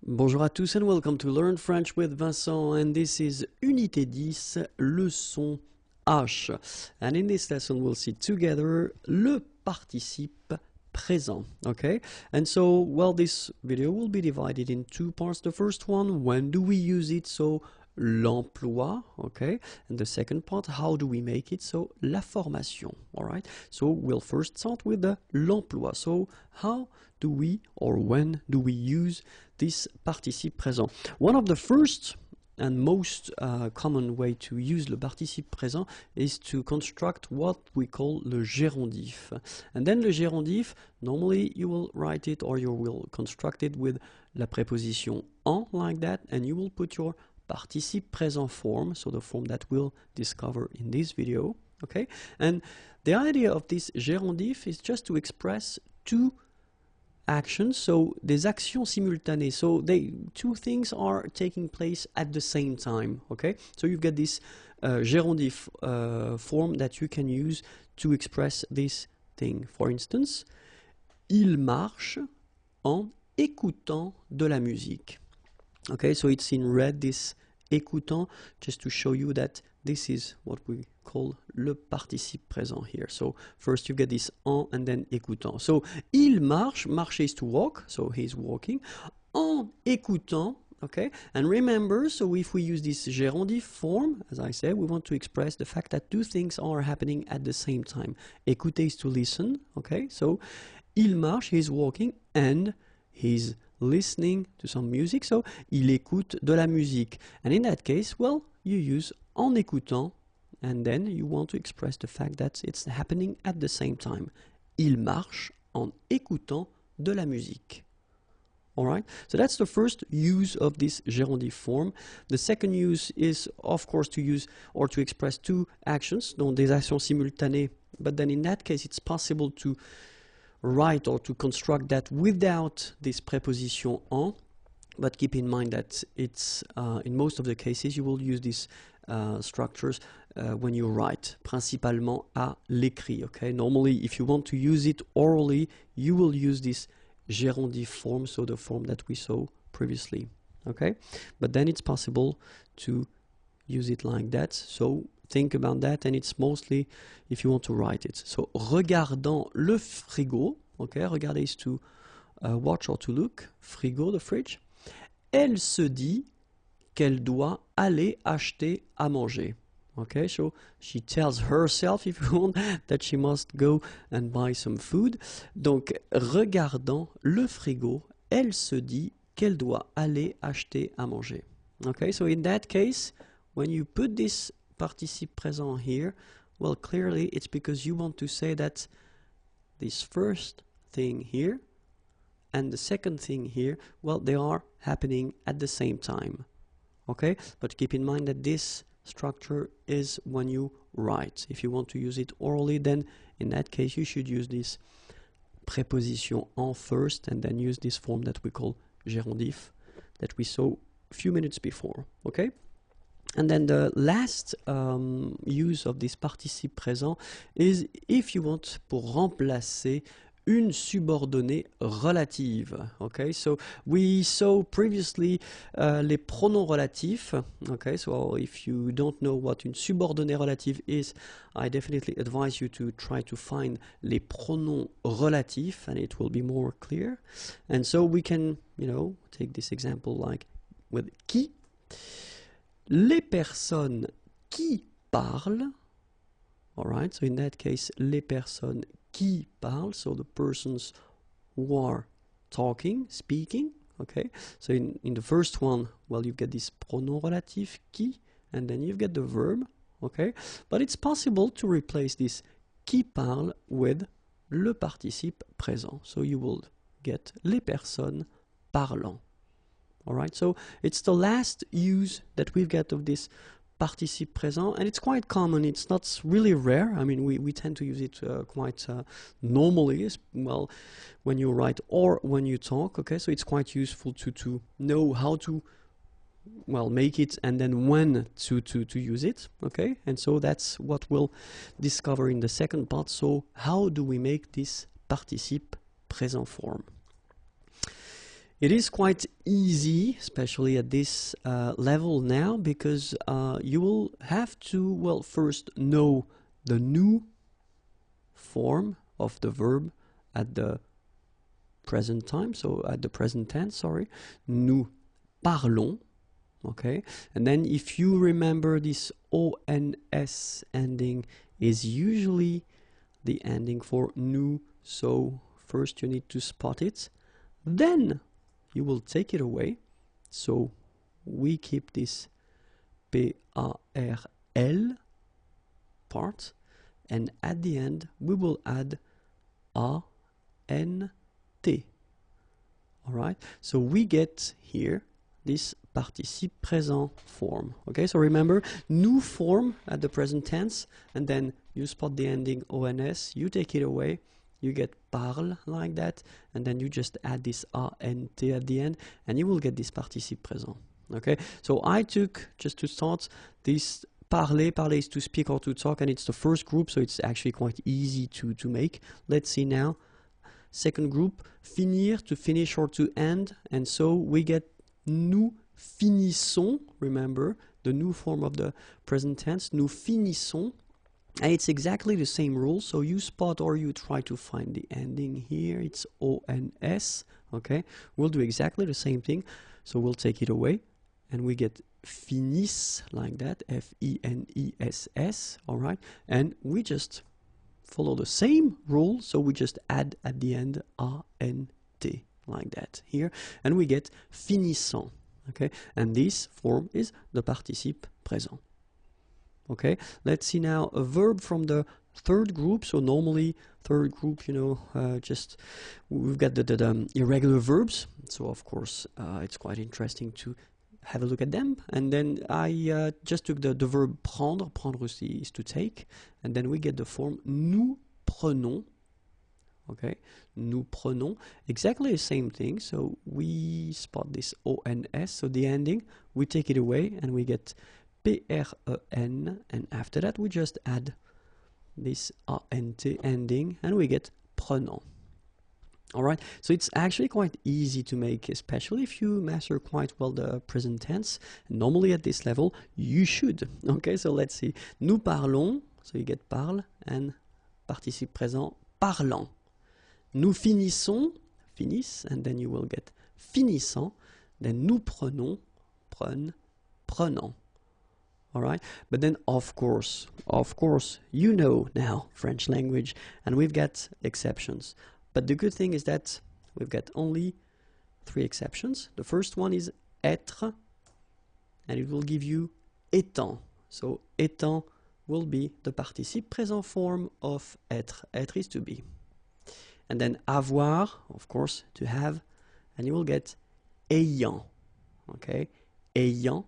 Bonjour à tous and welcome to Learn French with Vincent, and this is Unité 10, leçon H. And in this lesson we'll see together le participe présent. Okay, and so, well, this video will be divided in two parts. The first one, when do we use it? So l'emploi, okay, and the second part, how do we make it? So la formation. All right, so we'll first start with the l'emploi. So how do we, or when do we use this participe présent? One of the first and most common way to use le participe présent is to construct what we call le gérondif. And then le gérondif, normally you will write it or you will construct it with la préposition en, like that, and you will put your participe présent form, so the form that we'll discover in this video. Okay, and the idea of this gérondif is just to express two actions, so des actions simultanées, so two things are taking place at the same time. Okay, so you've got this gérondif form that you can use to express this thing. For instance, il marche en écoutant de la musique. Okay, so it's in red, this écoutant, just to show you that this is what we call le participe présent here. So first you get this en and then écoutant. So il marche, marcher is to walk, so he's walking, en écoutant. Okay, and remember, so if we use this gérondif form, as I said, we want to express the fact that two things are happening at the same time. Écouter is to listen, okay, so il marche, he's walking, and he's listening to some music, so il écoute de la musique. And in that case, well, you use en écoutant, and then you want to express the fact that it's happening at the same time. Il marche en écoutant de la musique. Alright, so that's the first use of this gérondif form. The second use is, of course, to use or to express two actions, donc des actions simultanées, but then in that case it's possible to write or to construct that without this preposition en, but keep in mind that it's in most of the cases you will use these structures when you write, principalement à l'écrit. Okay, normally if you want to use it orally, you will use this gérondif form, so the form that we saw previously. Okay, but then it's possible to use it like that. So think about that, and it's mostly if you want to write it. So regardant le frigo, okay, regarder is to watch or to look, frigo, the fridge. Elle se dit qu'elle doit aller acheter à manger. Okay, so she tells herself, if you want, that she must go and buy some food. Donc, regardant le frigo, elle se dit qu'elle doit aller acheter à manger. Okay, so in that case, when you put this participe présent here, well, clearly it's because you want to say that this first thing here and the second thing here, well, they are happening at the same time. Okay, but keep in mind that this structure is when you write. If you want to use it orally, then in that case you should use this preposition en first and then use this form that we call gérondif that we saw a few minutes before. Okay, and then the last use of this participe présent is if you want pour remplacer une subordonnée relative. Okay, so we saw previously les pronoms relatifs. Okay, so if you don't know what une subordonnée relative is, I definitely advise you to try to find les pronoms relatifs and it will be more clear. And so we can, you know, take this example like with qui. Les personnes qui parlent. Alright, so in that case, les personnes qui parlent, so the persons who are talking, speaking, okay? So in the first one, well, you get this pronom relatif, qui, and then you get the verb, okay? But it's possible to replace this qui parle with le participe présent. So you will get les personnes parlant. Alright, so it's the last use that we've got of this participe présent, and it's quite common. It's not really rare. I mean, we tend to use it quite normally as well when you write or when you talk. Okay, so it's quite useful to know how to, well, make it and then when to use it. Okay, and so that's what we'll discover in the second part. So how do we make this participe présent form? It is quite easy, especially at this level now, because you will have to, well, first know the new form of the verb at the present time, so at the present tense, sorry. Nous parlons, okay? And then if you remember this ONS ending is usually the ending for nous, so first you need to spot it, then you will take it away, so we keep this P-A-R-L part, and at the end we will add A-N-T. Alright, so we get here this participe présent form. Okay, so remember, nous form at the present tense, and then you spot the ending ONS, you take it away, you get parle like that, and then you just add this ANT at the end, and you will get this participe présent. Okay, so I took, just to start, this parler. Parler is to speak or to talk, and it's the first group, so it's actually quite easy to make. Let's see now. Second group, finir, to finish or to end, and so we get nous finissons, remember, the new form of the present tense, nous finissons. And it's exactly the same rule, so you spot or you try to find the ending here, it's ONS, okay? We'll do exactly the same thing, so we'll take it away, and we get finisse, like that, F-E-N-E-S-S, alright? And we just follow the same rule, so we just add at the end A-N-T, like that, here, and we get finissant, okay? And this form is the participe présent. Okay, let's see now a verb from the third group. So normally third group, you know, just we've got the irregular verbs. So of course it's quite interesting to have a look at them. And then I just took the verb prendre. Prendre is to take. And then we get the form nous prenons. Okay, nous prenons. Exactly the same thing. So we spot this ONS. So the ending, we take it away and we get P-R-E-N, and after that we just add this A-N-T ending and we get prenant. Alright, so it's actually quite easy to make, especially if you master quite well the present tense. Normally at this level you should. Okay, so let's see. Nous parlons, so you get parle, and participe présent, parlant. Nous finissons, finissent, and then you will get finissant. Then nous prenons, prennent, prenant. Alright, but then of course, you know now French language, and we've got exceptions. But the good thing is that we've got only three exceptions. The first one is être, and it will give you étant. So étant will be the participe présent form of être. Être is to be. And then avoir, of course, to have, and you will get ayant. Okay, ayant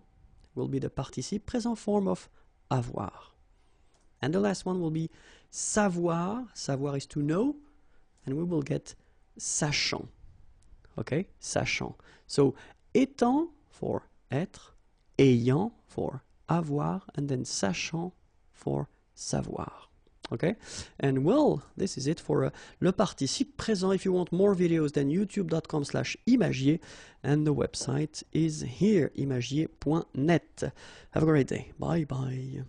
will be the participe présent form of avoir. And the last one will be savoir. Savoir is to know, and we will get sachant. Okay, sachant. So étant for être, ayant for avoir, and then sachant for savoir. Okay, and well, this is it for le participe présent. If you want more videos, then youtube.com/imagier, and the website is here, imagier.net. Have a great day. Bye bye.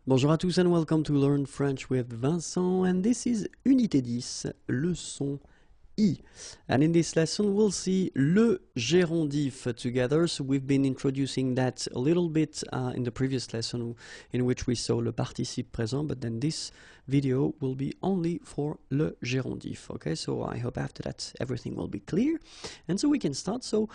Bonjour à tous and welcome to Learn French with Vincent, and this is Unité 10, leçon I. And in this lesson we'll see le gérondif together. So we've been introducing that a little bit in the previous lesson in which we saw le participe présent, but then this video will be only for le gérondif. Okay, so I hope after that everything will be clear, and so we can start. So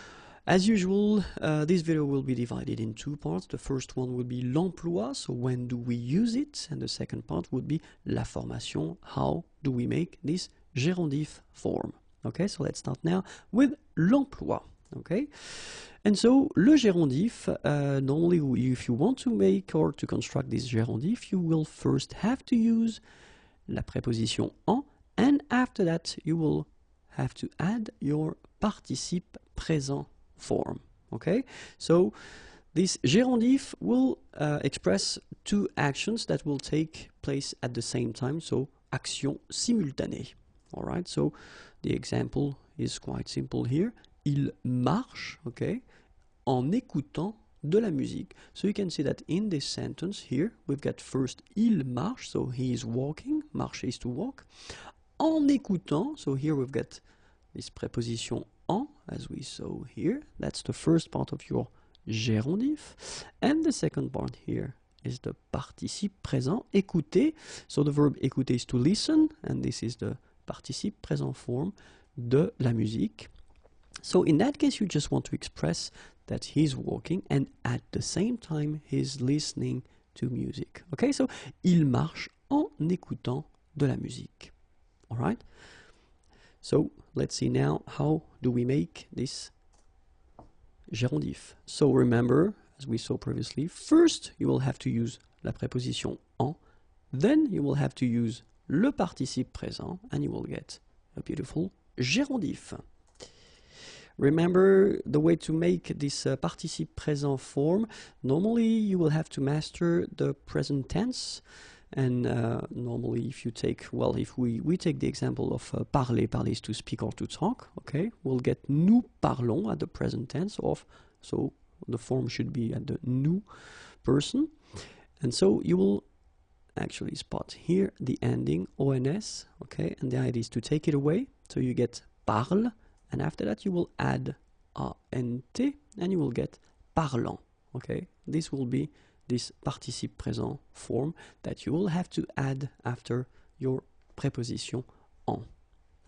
as usual, this video will be divided in two parts. The first one will be l'emploi, so when do we use it, and the second part would be la formation, how do we make this gérondif form. Okay, so let's start now with l'emploi. Okay, and so le gérondif, normally if you want to make or to construct this gérondif, you will first have to use la préposition en, and after that you will have to add your participe présent form. Okay, so this gérondif will express two actions that will take place at the same time, so action simultanée. Alright, so the example is quite simple here. Il marche, okay, en écoutant de la musique. So you can see that in this sentence here, we've got first il marche, so he is walking, marcher is to walk. En écoutant, so here we've got this preposition en, as we saw here. That's the first part of your gérondif. And the second part here is the participe présent, écouter. So the verb écouter is to listen, and this is the participe présent form de la musique. So in that case, you just want to express that he's walking and at the same time he's listening to music. Okay, so il marche en écoutant de la musique. All right. So let's see now how do we make this gérondif. So remember, as we saw previously, first you will have to use la préposition en, then you will have to use le participe présent, and you will get a beautiful gérondif. Remember the way to make this participe présent form. Normally you will have to master the present tense, and normally if you take, well, if we take the example of parler, parler is to speak or to talk, okay, we'll get nous parlons at the present tense of, so the form should be at the nous person, and so you will actually spot here the ending ons, okay, and the idea is to take it away, so you get parle, and after that you will add ant, and you will get parlant. Okay, this will be this participe présent form that you will have to add after your preposition en.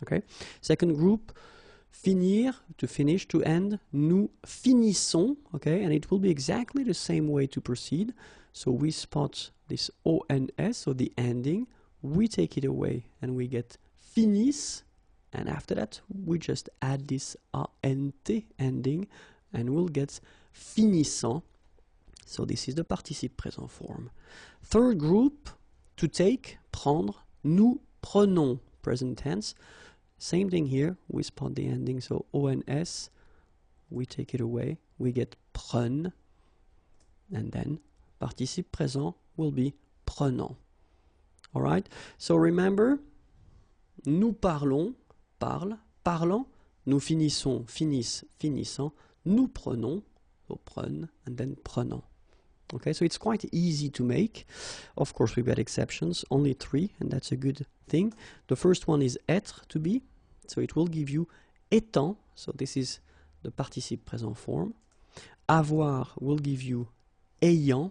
Okay, second group, finir, to finish, to end, nous finissons. Okay, and it will be exactly the same way to proceed. So we spot this ons, so the ending, we take it away and we get finissent, and after that we just add this ant ending and we'll get finissant. So this is the participe présent form. Third group, to take, prendre, nous prenons, present tense. Same thing here, we spot the ending, so ons, we take it away, we get prennent, and then participe présent will be prenant. Alright, so remember, nous parlons, parle, parlant, nous finissons, finissent, finissant, nous prenons, so prennent, and then prenant. Okay, so it's quite easy to make. Of course, we've got exceptions, only 3, and that's a good thing. The first one is être, to be, so it will give you étant, so this is the participe présent form. Avoir will give you ayant,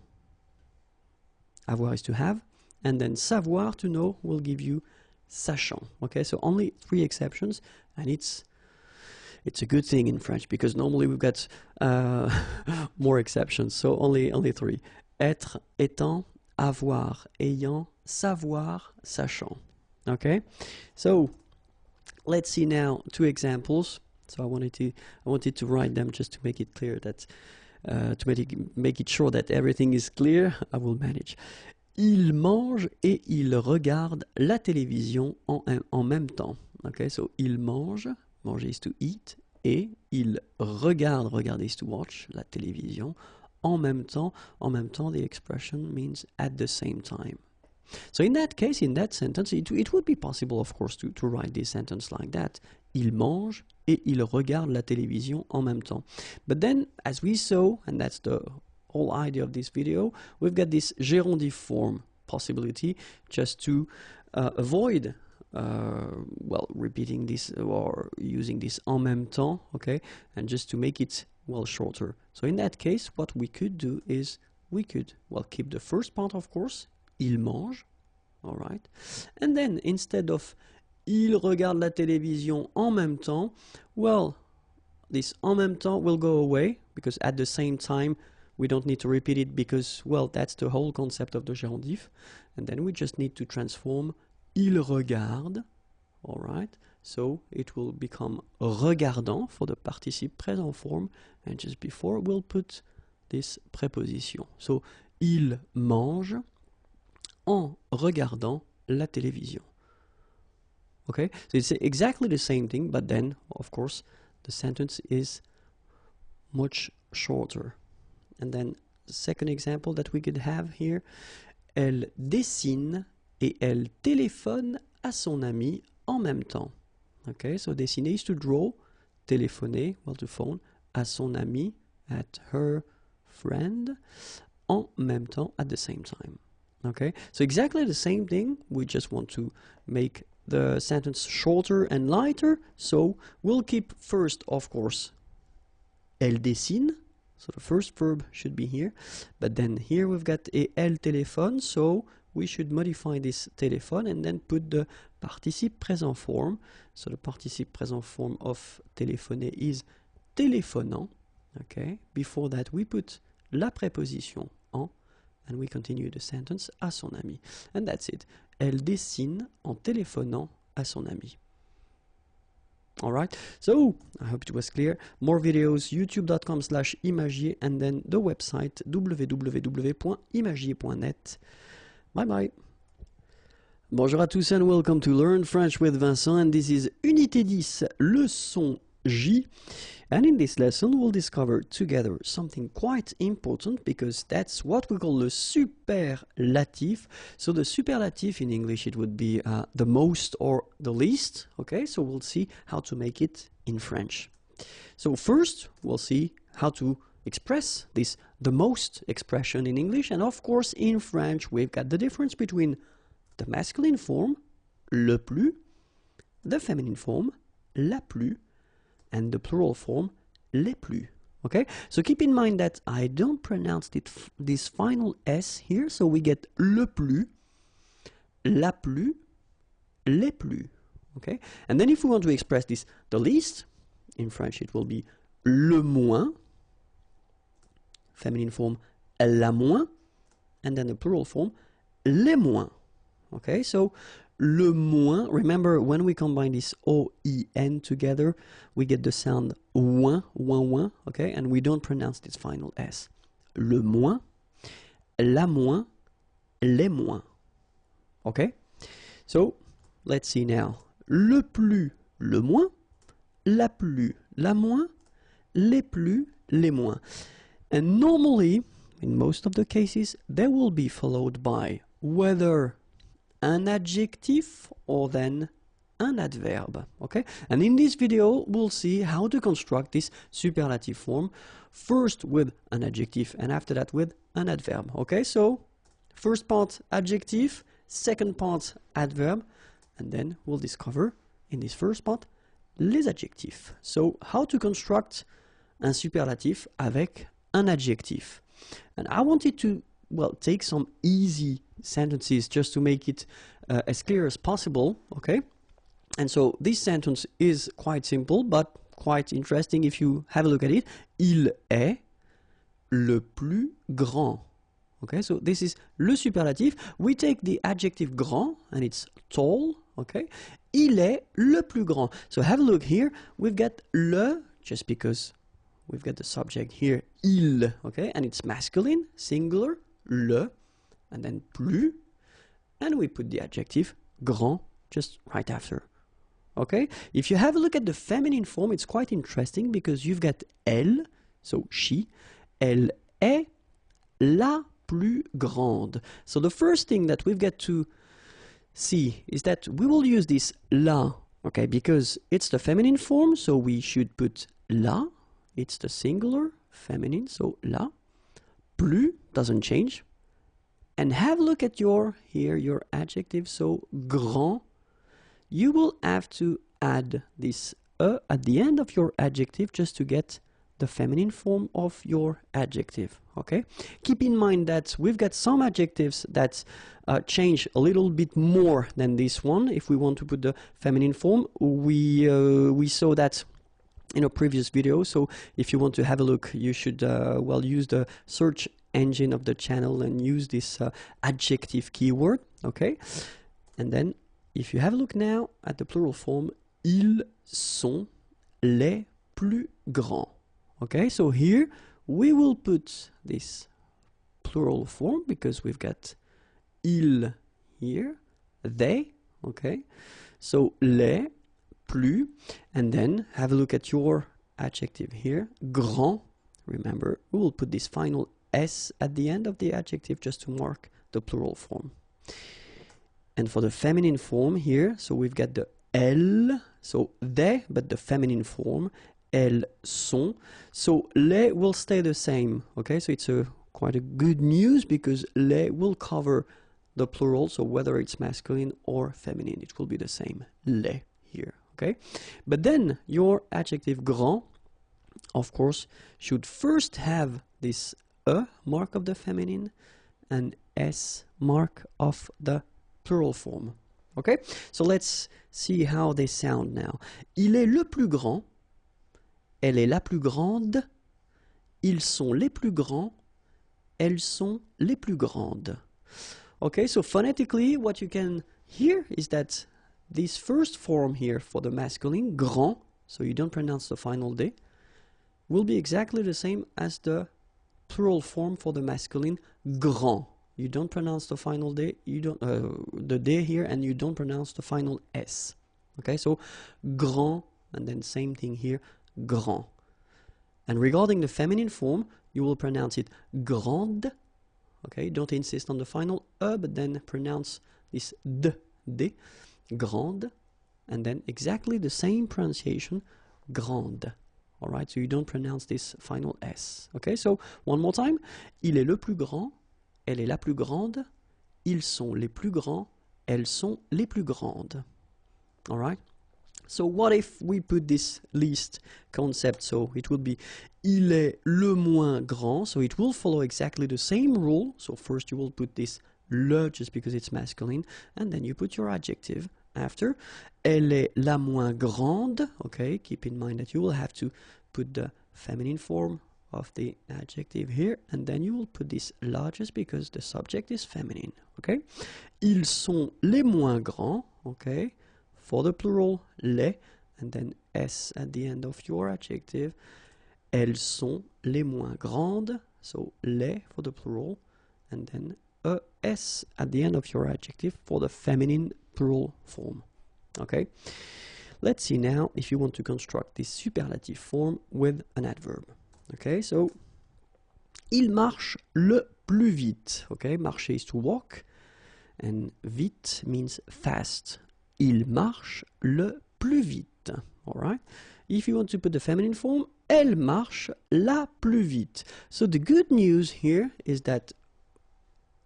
avoir is to have, and then savoir, to know, will give you sachant. Okay, so only 3 exceptions, and it's It's a good thing in French because normally we've got more exceptions. So only three: être, étant, avoir, ayant, savoir, sachant. Okay, so let's see now two examples. So I wanted to write them just to make it clear that make it sure that everything is clear. I will manage. Il mange et il regarde la télévision en même temps. Okay, so il mange, manger is to eat, et il regarde, regarder is to watch, la télévision, en même temps, the expression means at the same time. So in that case, in that sentence, it would be possible, of course, to write this sentence like that. Il mange et il regarde la télévision en même temps. But then, as we saw, and that's the whole idea of this video, we've got this gerundive form possibility just to avoid well, repeating this or using this en même temps, okay, and just to make it, well, shorter. So in that case, what we could do is we could, well, keep the first part, of course, il mange, all right, and then instead of il regarde la télévision en même temps, well, this en même temps will go away because at the same time we don't need to repeat it because, well, that's the whole concept of the gerundive, and then we just need to transform il regarde, all right, so it will become regardant for the participe présent form, and just before we'll put this preposition. So il mange en regardant la télévision. Okay, so it's exactly the same thing, but then, of course, the sentence is much shorter. And then, the second example that we could have here, elle dessine et elle téléphone à son ami en même temps. Okay, so dessiner is to draw, téléphoner, well, to phone, à son ami, at her friend, en même temps, at the same time. Okay, so exactly the same thing, we just want to make the sentence shorter and lighter, so we'll keep first, of course, elle dessine, so the first verb should be here, but then here we've got et elle téléphone, so we should modify this téléphone and then put the participe présent form. So the participe présent form of téléphoner is téléphonant. Okay, before that we put la préposition en, and we continue the sentence à son ami. And that's it. Elle dessine en téléphonant à son ami. Alright, so I hope it was clear. More videos, youtube.com/imagier, and then the website www.imagier.net. Bye bye. Bonjour à tous and welcome to Learn French with Vincent, and this is Unité 10, leçon J. And in this lesson we'll discover together something quite important because that's what we call the superlative. So the superlative in English, it would be the most or the least. Okay, so we'll see how to make it in French. So first we'll see how to express this the most expression in English, and of course in French we've got the difference between the masculine form, le plus, the feminine form, la plus, and the plural form, les plus. Okay, so keep in mind that I don't pronounce this final S here, so we get le plus, la plus, les plus. Okay, and then if we want to express this the least, in French it will be le moins, feminine form, la moins, and then the plural form, les moins. Okay, so le moins, remember when we combine this O-I-N together, we get the sound ouin, ouin, ouin, okay, and we don't pronounce this final S. Le moins, la moins, les moins. Okay, so let's see now. Le plus, le moins, la plus, la moins, les plus, les moins. And normally, in most of the cases, they will be followed by whether an adjective or then an adverb. Okay, and in this video we'll see how to construct this superlative form, first with an adjective and after that with an adverb. Okay, so first part adjective, second part adverb, and then we'll discover in this first part les adjectifs. So how to construct un superlatif avec un adjectif. And I wanted to, well, take some easy sentences just to make it as clear as possible, okay? And so this sentence is quite simple, but quite interesting if you have a look at it. Il est le plus grand. Okay, so this is le superlatif. We take the adjective grand and it's tall. Okay, il est le plus grand. So have a look here. We've got le just because we've got the subject here, il. Okay, and it's masculine, singular, le, and then plus, and we put the adjective grand just right after. Okay, if you have a look at the feminine form, it's quite interesting because you've got elle, so she. Elle est la plus grande. So the first thing that we've got to see is that we will use this la, okay, because it's the feminine form, so we should put la. It's the singular feminine, so la. Plus doesn't change. And have a look at your adjective, so grand. You will have to add this at the end of your adjective just to get the feminine form of your adjective. Okay, keep in mind that we've got some adjectives that change a little bit more than this one. If we want to put the feminine form, we saw that in a previous video. So if you want to have a look, you should use the search engine of the channel and use this adjective keyword. Okay, and then if you have a look now at the plural form, ils sont les plus grands. Okay, so here we will put this plural form because we've got ils here, they, okay, so les, plus, and then have a look at your adjective here, grand. Remember, we will put this final S at the end of the adjective just to mark the plural form. And for the feminine form here, so we've got the elles, so they, but the feminine form, elles sont. So les will stay the same, okay? So it's quite a good news because les will cover the plural, so whether it's masculine or feminine, it will be the same, les here, okay? But then your adjective grand, of course, should first have this mark of the feminine and s mark of the plural form. Okay, so let's see how they sound now. Il est le plus grand, elle est la plus grande, ils sont les plus grands, elles sont les plus grandes. Okay, so phonetically what you can hear is that this first form here for the masculine, grand, so you don't pronounce the final D, will be exactly the same as the plural form for the masculine, grand. You don't pronounce the final D, you don't the D here, and you don't pronounce the final S. Okay, so grand, and then same thing here, grand. And regarding the feminine form, you will pronounce it grande. Okay, don't insist on the final but then pronounce this D, grande, and then exactly the same pronunciation, grande. All right, so you don't pronounce this final S. Okay, so one more time. Il est le plus grand, elle est la plus grande, ils sont les plus grands, elles sont les plus grandes. All right. So what if we put this least concept? So it would be il est le moins grand. So it will follow exactly the same rule. So first you will put this le just because it's masculine, and then you put your adjective after. Elle est la moins grande. Okay, keep in mind that you will have to put the feminine form of the adjective here, and then you will put this largest because the subject is feminine. Okay, ils sont les moins grands. Okay, for the plural, les, and then s at the end of your adjective. Elles sont les moins grandes, so les for the plural, and then s at the end of your adjective for the feminine plural form. Okay, let's see now if you want to construct this superlative form with an adverb. Okay, so il marche le plus vite. Okay, marcher is to walk, and vite means fast. Il marche le plus vite. All right. If you want to put the feminine form, elle marche la plus vite. So the good news here is that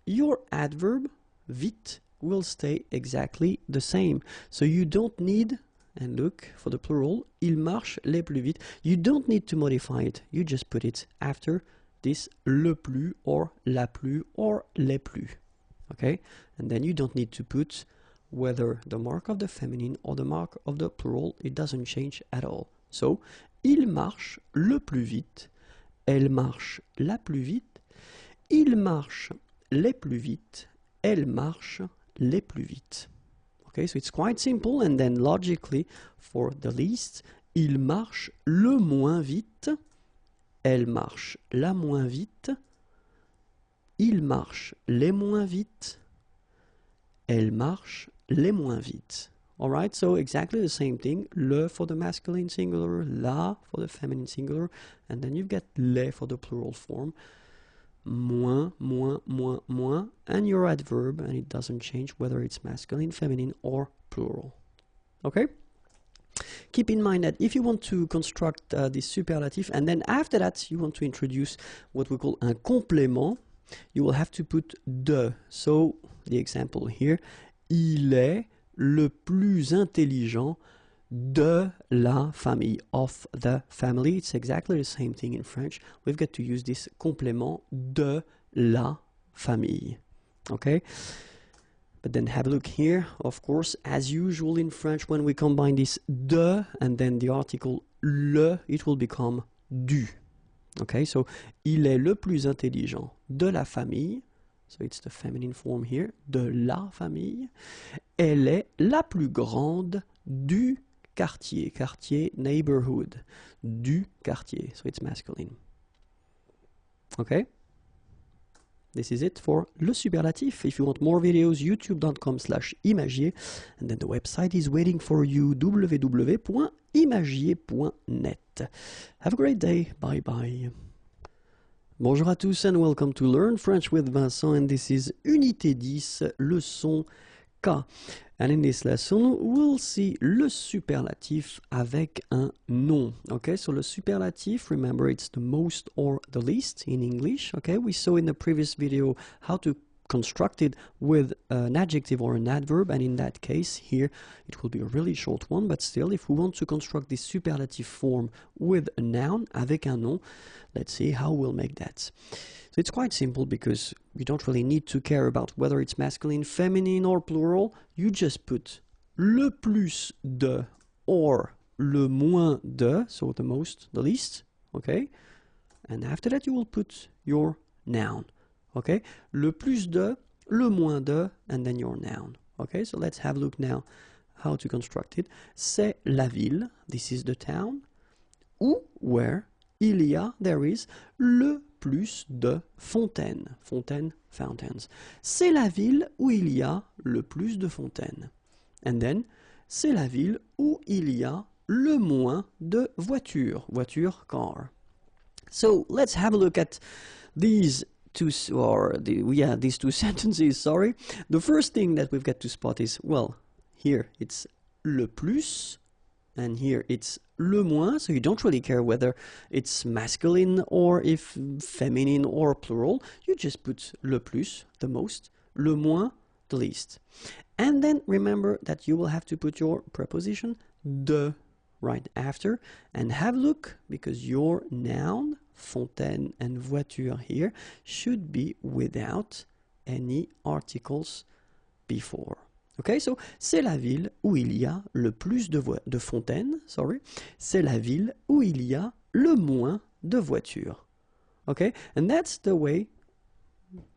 your adverb vite will stay exactly the same. So you don't need, and look for the plural, il marche les plus vite. You don't need to modify it. You just put it after this le plus or la plus or les plus. Okay? And then you don't need to put whether the mark of the feminine or the mark of the plural, it doesn't change at all. So, il marche le plus vite. Elle marche la plus vite. Il marche les plus vite. Elle marche les plus vite. Okay, so it's quite simple, and then logically, for the least, il marche le moins vite. Elle marche la moins vite. Il marche les moins vite. Elle marche les moins vite. Alright, so exactly the same thing. Le for the masculine singular, la for the feminine singular, and then you've got les for the plural form. Moins, moins, moins, moins, and your adverb, and it doesn't change whether it's masculine, feminine, or plural. Okay? Keep in mind that if you want to construct this superlative, and then after that you want to introduce what we call un complément, you will have to put de. So, the example here, il est le plus intelligent de la famille, of the family. It's exactly the same thing in French. We've got to use this complément de la famille. Okay? But then have a look here. Of course, as usual in French, when we combine this de and then the article le, it will become du. Okay, so il est le plus intelligent de la famille. So it's the feminine form here, de la famille. Elle est la plus grande du quartier. Quartier, neighborhood. Du quartier. So it's masculine. Okay? This is it for le superlatif. If you want more videos, youtube.com/imagier. And then the website is waiting for you, www.imagier.net. Have a great day. Bye bye. Bonjour à tous and welcome to Learn French with Vincent, and this is Unité 10, leçon K. And in this lesson, we'll see le superlatif avec un nom. Okay, so le superlatif, remember it's the most or the least in English. Okay, we saw in the previous video how to construct it with an adjective or an adverb, and in that case here it will be a really short one, but still if we want to construct this superlative form with a noun, avec un nom, let's see how we'll make that. So it's quite simple because you don't really need to care about whether it's masculine, feminine or plural. You just put le plus de or le moins de, so the most, the least, okay? And after that you will put your noun. Okay, le plus de, le moins de, and then your noun. Okay, so let's have a look now how to construct it. C'est la ville, this is the town, où, where, il y a, there is, le plus de fontaines. Fontaines, fountains. C'est la ville où il y a le plus de fontaines. And then, c'est la ville où il y a le moins de voitures. Voiture, car. So let's have a look at these these two sentences, sorry. The first thing that we've got to spot is, well, here it's le plus, and here it's le moins, so you don't really care whether it's masculine or if feminine or plural. You just put le plus, the most, le moins, the least. And then remember that you will have to put your preposition de right after, and have a look, because your noun, fontaine and voiture here, should be without any articles before. Okay, so c'est la ville où il y a le plus de fontaines, sorry. C'est la ville où il y a le moins de voitures. Okay, and that's the way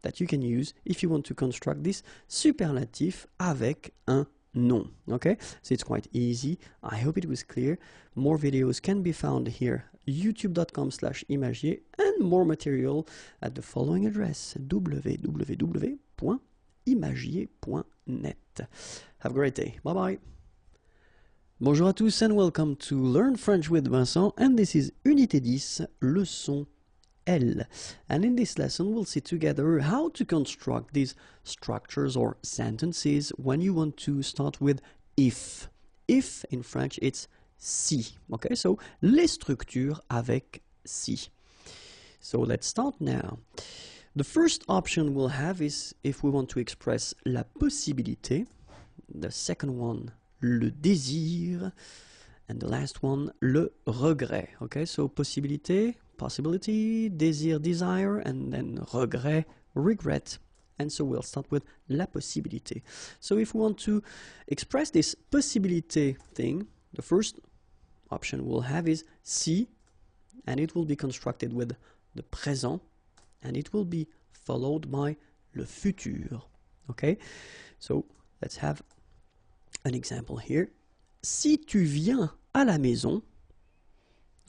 that you can use if you want to construct this superlatif avec un nom. Okay, so it's quite easy. I hope it was clear. More videos can be found here, youtube.com/imagier, and more material at the following address, www.imagier.net. Have a great day. Bye bye. Bonjour à tous and welcome to Learn French with Vincent, and this is Unité 10, leçon L. And in this lesson we'll see together how to construct these structures or sentences when you want to start with if. If in French it's si. Okay, so les structures avec si. So let's start now. The first option we'll have is if we want to express la possibilité. The second one, le désir. And the last one, le regret. Okay, so possibilité, possibility, désir, desire, and then regret, regret. And so we'll start with la possibilité. So if we want to express this possibilité thing, the first option we'll have is si, and it will be constructed with the présent, and it will be followed by le futur. Okay, so let's have an example here. Si tu viens à la maison,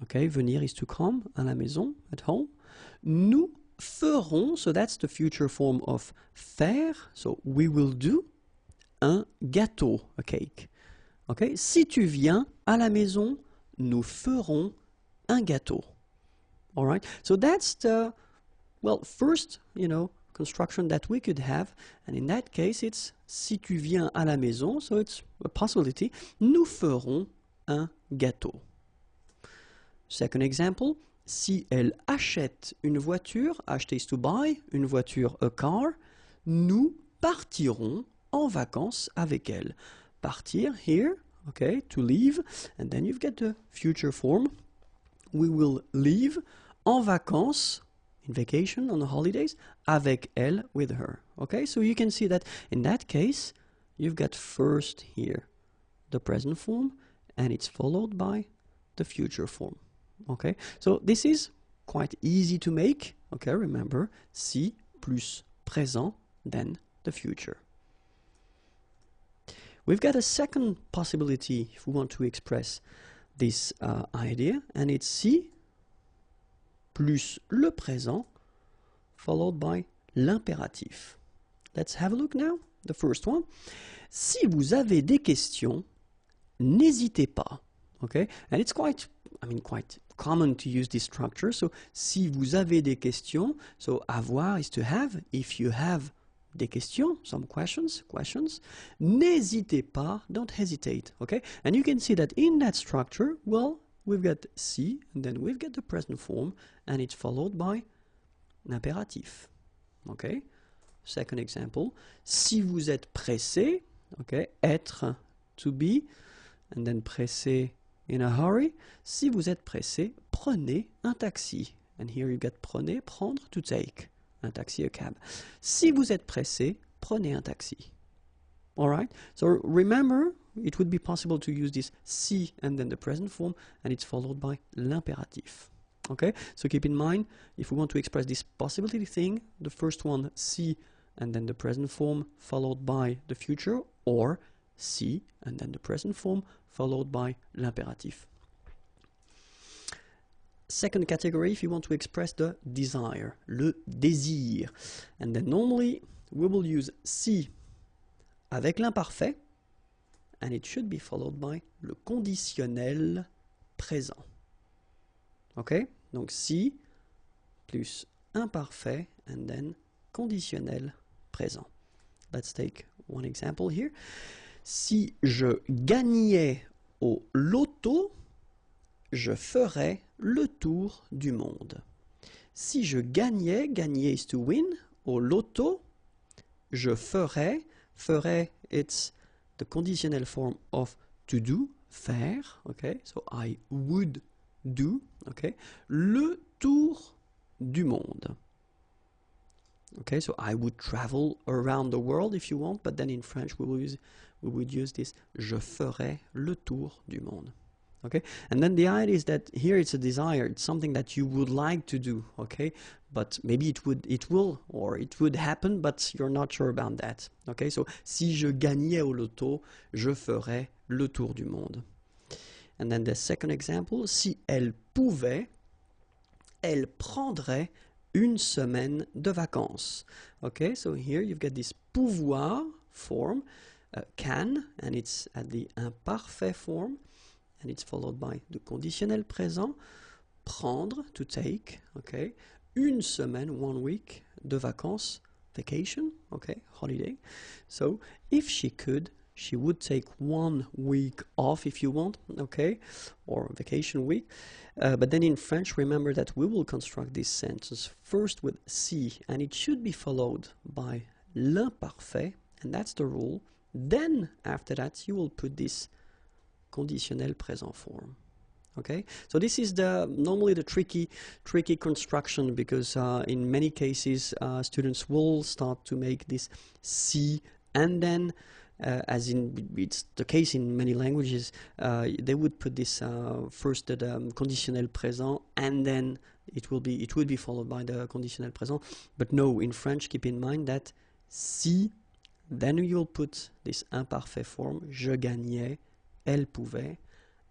okay, venir is to come, à la maison, at home, nous ferons, so that's the future form of faire, so we will do, un gâteau, a cake. Okay, si tu viens à la maison, nous ferons un gâteau. All right, so that's the, well, first, construction that we could have, and in that case, it's si tu viens à la maison, so it's a possibility, nous ferons un gâteau. Second example, si elle achète une voiture, acheter is to buy, une voiture, a car, nous partirons en vacances avec elle. Partir, here, okay, to leave, and then you've got the future form. We will leave en vacances, in vacation, on the holidays, avec elle, with her. Okay, so you can see that in that case, you've got first here the present form, and it's followed by the future form. Okay, so this is quite easy to make. Okay, remember, si plus présent, then the future. We've got a second possibility if we want to express this idea, and it's si plus le présent followed by l'impératif. Let's have a look now. The first one. Si vous avez des questions, n'hésitez pas. Okay, and it's quite common to use this structure. So, si vous avez des questions, so avoir is to have. If you have des questions, some questions, n'hésitez pas, don't hesitate, okay? And you can see that in that structure, well, we've got si, and then we've got the present form, and it's followed by l'impératif, okay? Second example, si vous êtes pressé, okay, être, to be, and then pressé, in a hurry. Si vous êtes pressé, prenez un taxi. And here you get prenez, prendre, to take. Un taxi, a cab. Si vous êtes pressé, prenez un taxi. All right? So remember, it would be possible to use this si and then the present form, and it's followed by l'impératif. Okay? So keep in mind, if we want to express this possibility thing, the first one, si, and then the present form followed by the future, or si, and then the present form followed by l'impératif. Second category, if you want to express the desire, le désir. And then normally we will use si avec l'imparfait, and it should be followed by le conditionnel présent. Ok? Donc si plus imparfait, and then conditionnel présent. Let's take one example here. Si je gagnais au loto, je ferais le tour du monde. Si je gagnais, gagner is to win, au loto, je ferais, it's the conditional form of to do, faire, okay, so I would do, okay, le tour du monde. Okay, so I would travel around the world if you want, but then in French we would use this, je ferais le tour du monde. Okay, and then the idea is that here it's a desire, it's something that you would like to do, okay, but maybe it would happen, but you're not sure about that. Okay, so si je gagnais au loto, je ferais le tour du monde. And then the second example, si elle pouvait, elle prendrait une semaine de vacances. Okay, so here you've got this pouvoir form, can, and it's at the imparfait form, and it's followed by the conditionnel présent, prendre, to take, okay, une semaine, 1 week, de vacances, vacation, okay, holiday. So if she could, she would take 1 week off if you want, okay, or vacation week. But then in French, remember that we will construct this sentence first with si, and it should be followed by l'imparfait, and that's the rule. Then after that, you will put this conditionnel présent form. Okay, so this is normally the tricky construction, because in many cases students will start to make this si and then as in it's the case in many languages, they would put this first the conditionnel présent, and then it would be followed by the conditionnel présent. But no, in French, keep in mind that si, then you'll put this imparfait form, je gagnais, elle pouvait,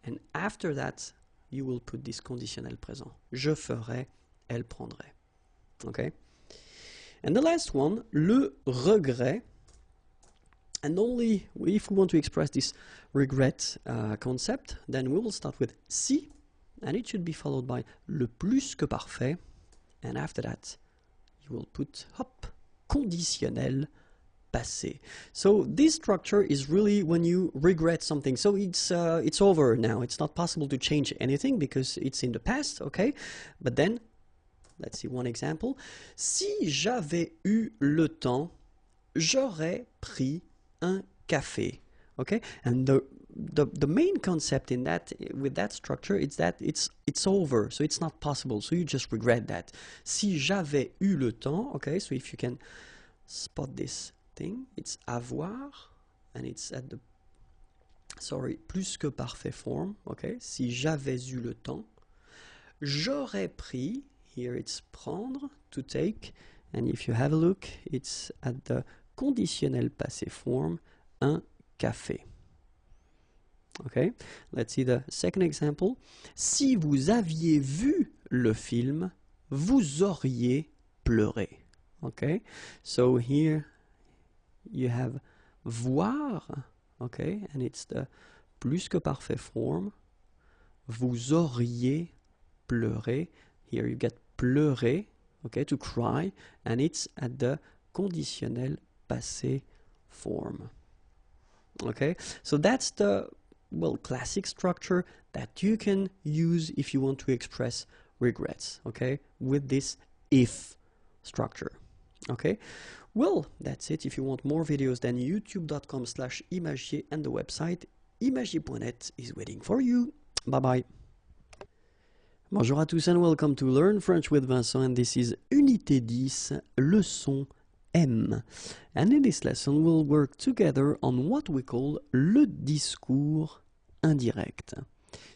and after that you will put this conditionnel présent, je ferais, elle prendrait. Okay? And the last one, le regret. And only if we want to express this regret concept, then we will start with si, and it should be followed by le plus que parfait, and after that you will put hop, conditionnel passé. So this structure is really when you regret something. So it's over now. It's not possible to change anything because it's in the past, okay? But then, let's see one example. Si j'avais eu le temps, j'aurais pris un café. Okay, and the main concept in that, with that structure, is that it's over, so it's not possible, so you just regret that. Si j'avais eu le temps, okay, so if you can spot this thing, it's avoir, and it's at the, sorry, plus que parfait form, okay, si j'avais eu le temps, j'aurais pris, here it's prendre, to take, and if you have a look, it's at the conditionnel passé form, un café. Okay, let's see the second example. Si vous aviez vu le film, vous auriez pleuré. Okay, so here you have voir, okay, and it's the plus que parfait form. Vous auriez pleuré. Here you get pleurer, okay, to cry, and it's at the conditionnel passé form. Okay, so that's the, well, classic structure that you can use if you want to express regrets, okay, with this if structure. Okay, well, that's it. If you want more videos, then youtube.com/imagier and the website imagier.net is waiting for you. Bye bye. Bonjour à tous and welcome to Learn French with Vincent, and this is Unité 10, leçon M. And in this lesson we'll work together on what we call le discours indirect.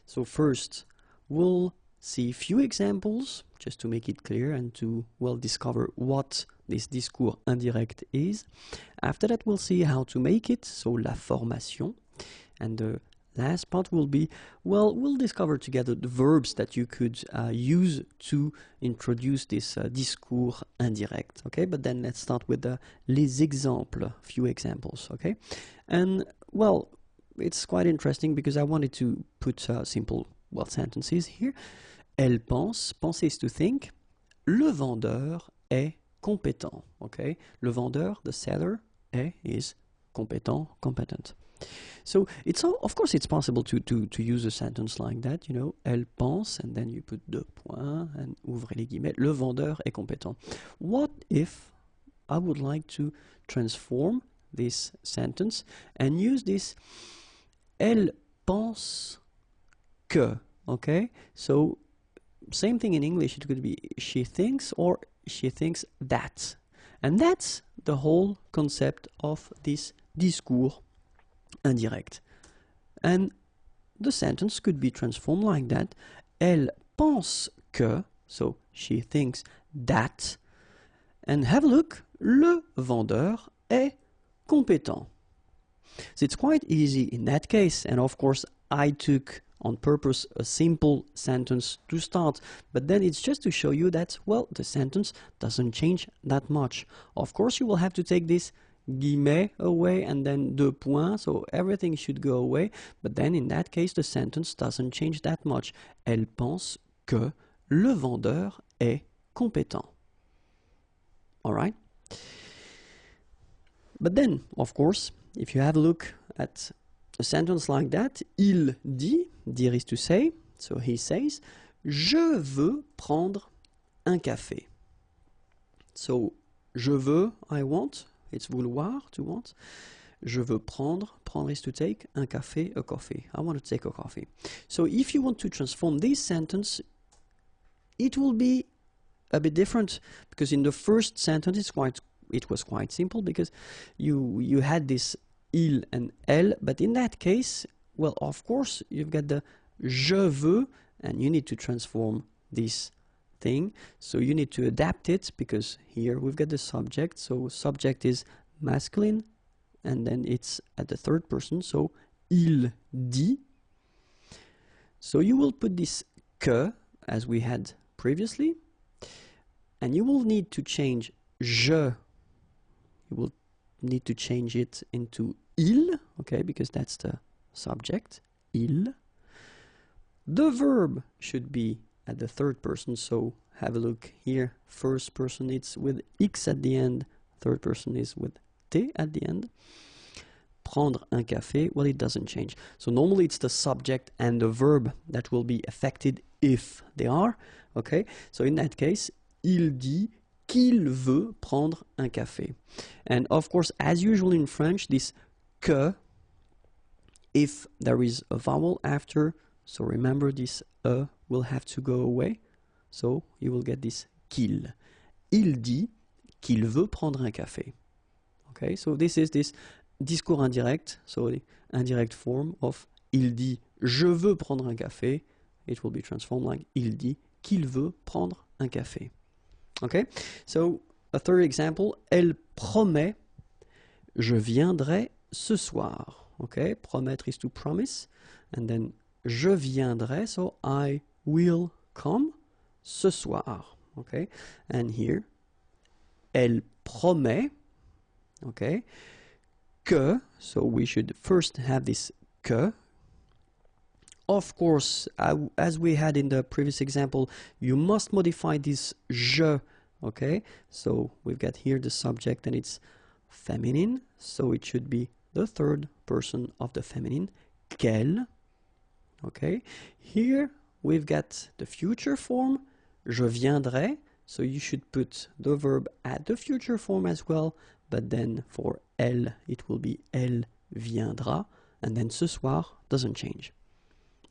So first we'll see a few examples just to make it clear and to, well, discover what this discours indirect is. After that we'll see how to make it, so la formation, and the last part will be, well, we'll discover together the verbs that you could use to introduce this discours indirect, okay? But then let's start with les exemples, few examples, okay? And, well, it's quite interesting because I wanted to put simple, well, sentences here. Elle pense, penser is to think. Le vendeur est compétent, okay? Le vendeur, the seller, is compétent, competent. So it's all, of course, it's possible to use a sentence like that, you know, elle pense, and then you put deux points and ouvrez les guillemets, le vendeur est compétent. What if I would like to transform this sentence and use this elle pense que, okay? So same thing in English, it could be she thinks or she thinks that. And that's the whole concept of this discours indirect. And the sentence could be transformed like that. Elle pense que, so she thinks that. And have a look, le vendeur est compétent. So it's quite easy in that case, and of course I took on purpose a simple sentence to start, but then it's just to show you that, well, the sentence doesn't change that much. Of course you will have to take this guillemets away and then deux points, so everything should go away, but then in that case the sentence doesn't change that much. Elle pense que le vendeur est compétent. Alright? But then, of course, if you have a look at a sentence like that, il dit, dire is to say, so he says, je veux prendre un café. So, je veux, I want, it's vouloir, to want. Je veux prendre, prendre is to take, un café, a coffee. I want to take a coffee. So if you want to transform this sentence, it will be a bit different, because in the first sentence it was quite simple, because you had this il and elle, but in that case, well, of course, you've got the je veux, and you need to transform this thing. So you need to adapt it, because here we've got the subject. So subject is masculine, and then it's at the third person. So il dit. So you will put this que, as we had previously, and you will need to change je. You will need to change it into il, okay, because that's the subject, il. The verb should be at the third person, so have a look here. First person it's with X at the end, third person is with T at the end. Prendre un café, well, it doesn't change. So normally it's the subject and the verb that will be affected if they are, okay? So in that case, il dit qu'il veut prendre un café. And of course, as usual in French, this que, if there is a vowel after, so remember this will have to go away. So you will get this qu'il. Il dit qu'il veut prendre un café. Okay, so this is this discours indirect, so the indirect form of il dit je veux prendre un café. It will be transformed like il dit qu'il veut prendre un café. Okay, so a third example, elle promet je viendrai ce soir. Okay, promettre is to promise, and then je viendrai, so I will come ce soir. Okay, and here elle promet, okay, que, so we should first have this que. Of course, as we had in the previous example, you must modify this je, okay? So we've got here the subject and it's feminine, so it should be the third person of the feminine, qu'elle, okay? Here we've got the future form, je viendrai, so you should put the verb at the future form as well, but then for elle, it will be elle viendra, and then ce soir doesn't change.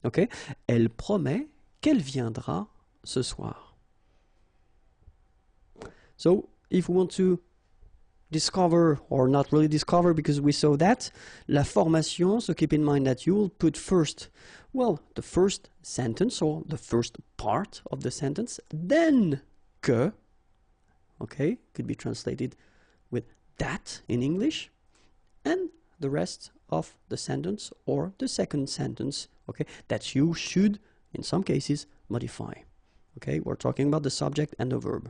Okay? Elle promet qu'elle viendra ce soir. So, if we want to discover, or not really discover because we saw that, la formation, so keep in mind that you will put first, well, the first sentence or the first part of the sentence, then que, okay, could be translated with that in English, and the rest of the sentence or the second sentence, okay, that you should, in some cases, modify. Okay, we're talking about the subject and the verb.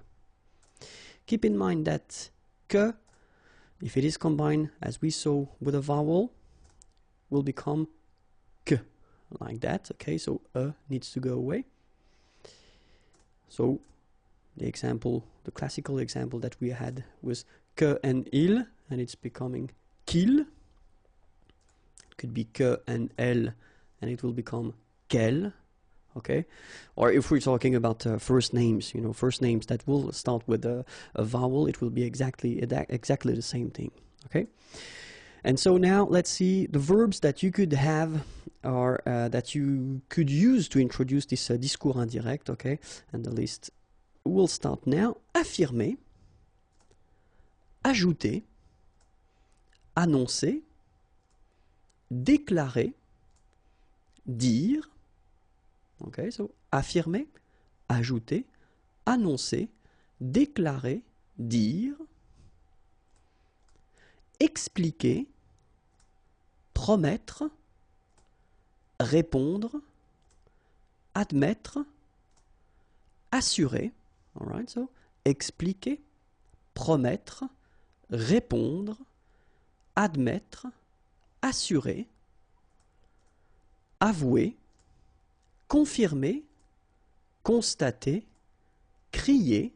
Keep in mind that que, if it is combined, as we saw with a vowel, will become que, like that, okay, so needs to go away. So, the example, the classical example that we had was que and il, and it's becoming qu'il. It could be que and elle, and it will become qu'elle, okay? Or if we're talking about first names, you know, first names that will start with a vowel, it will be exactly the same thing, okay? And so now let's see the verbs that you could have, or that you could use to introduce this discours indirect, okay? And the list will start now. Affirmer, ajouter, annoncer, déclarer, dire, okay, so affirmer, ajouter, annoncer, déclarer, dire, expliquer, promettre, répondre, admettre, assurer, all right, so expliquer, promettre, répondre, admettre, assurer, avouer, confirmer, constater, crier,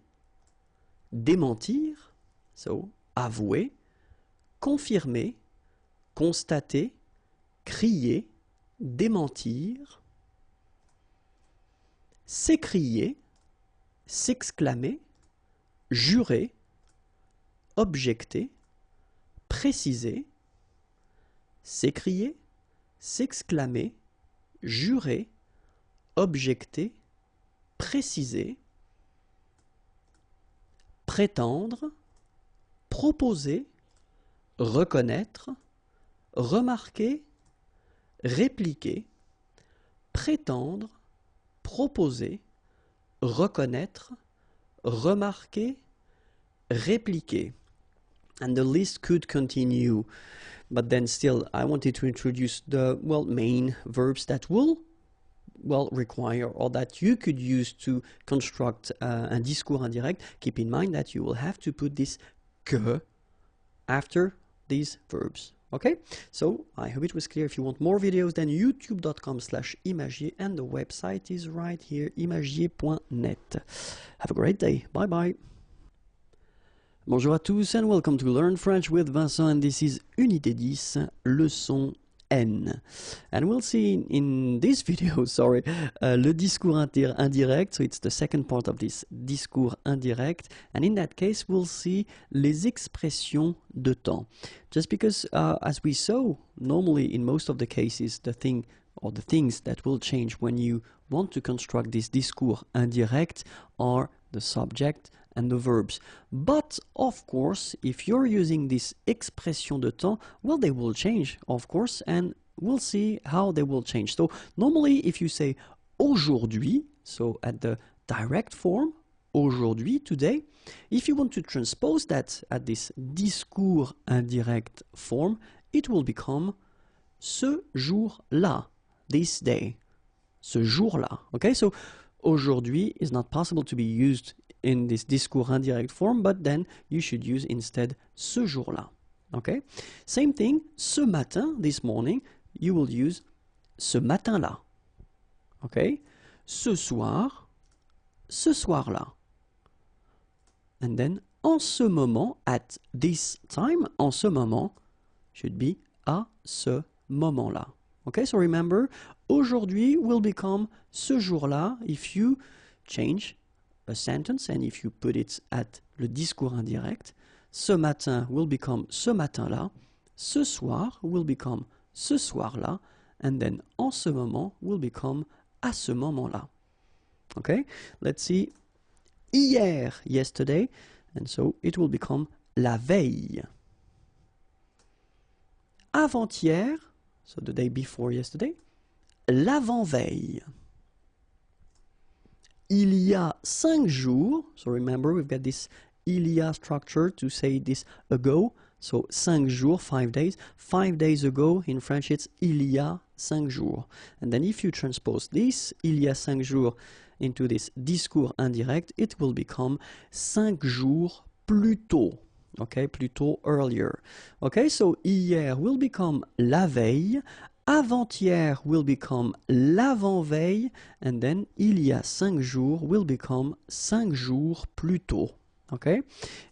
démentir, so avouer, confirmer, constater, crier, démentir, s'écrier, s'exclamer, jurer, objecter, préciser, s'écrier, s'exclamer, jurer, objecter, préciser, prétendre, proposer, reconnaître, remarquer, répliquer, prétendre, proposer, reconnaître, remarquer, répliquer. And the list could continue, but then still I wanted to introduce the, well, main verbs that will, well, require or that you could use to construct un discours indirect. Keep in mind that you will have to put this que after these verbs. Okay, so I hope it was clear. If you want more videos, then youtube.com/imagier, and the website is right here, imagier.net. Have a great day. Bye bye. Bonjour à tous and welcome to Learn French with Vincent, and this is Unité 10, leçon N. And we'll see in this video, le discours indirect, so it's the second part of this discours indirect, and in that case we'll see les expressions de temps. Just because, as we saw, normally in most of the cases, the thing or the things that will change when you want to construct this discours indirect are the subject and the verbs. But of course, if you're using this expression de temps, well, they will change, of course, and we'll see how they will change. So normally if you say aujourd'hui, so at the direct form, aujourd'hui, today, if you want to transpose that at this discours indirect form, it will become ce jour-là, this day, ce jour-là. Okay, so aujourd'hui is not possible to be used in this discours indirect form, but then you should use instead ce jour-là. Okay, same thing, ce matin, this morning, you will use ce matin-là. Okay, ce soir, ce soir-là. And then en ce moment, at this time, en ce moment, should be à ce moment-là. Okay, so remember, aujourd'hui will become ce jour-là if you change a sentence and if you put it at le discours indirect. Ce matin will become ce matin-là. Ce soir will become ce soir-là. And then en ce moment will become à ce moment-là. Okay, let's see. Hier, yesterday. And so it will become la veille. Avant-hier, so the day before yesterday, l'avant-veille. Il y a 5 jours, so remember we've got this il y a structure to say this ago, so 5 jours, 5 days. 5 days ago, in French it's il y a 5 jours. And then if you transpose this, il y a 5 jours, into this discours indirect, it will become 5 jours plus tôt. Okay, plus tôt, earlier. Okay, so hier will become la veille, avant-hier will become l'avant-veille, and then il y a 5 jours will become 5 jours plus tôt. Okay,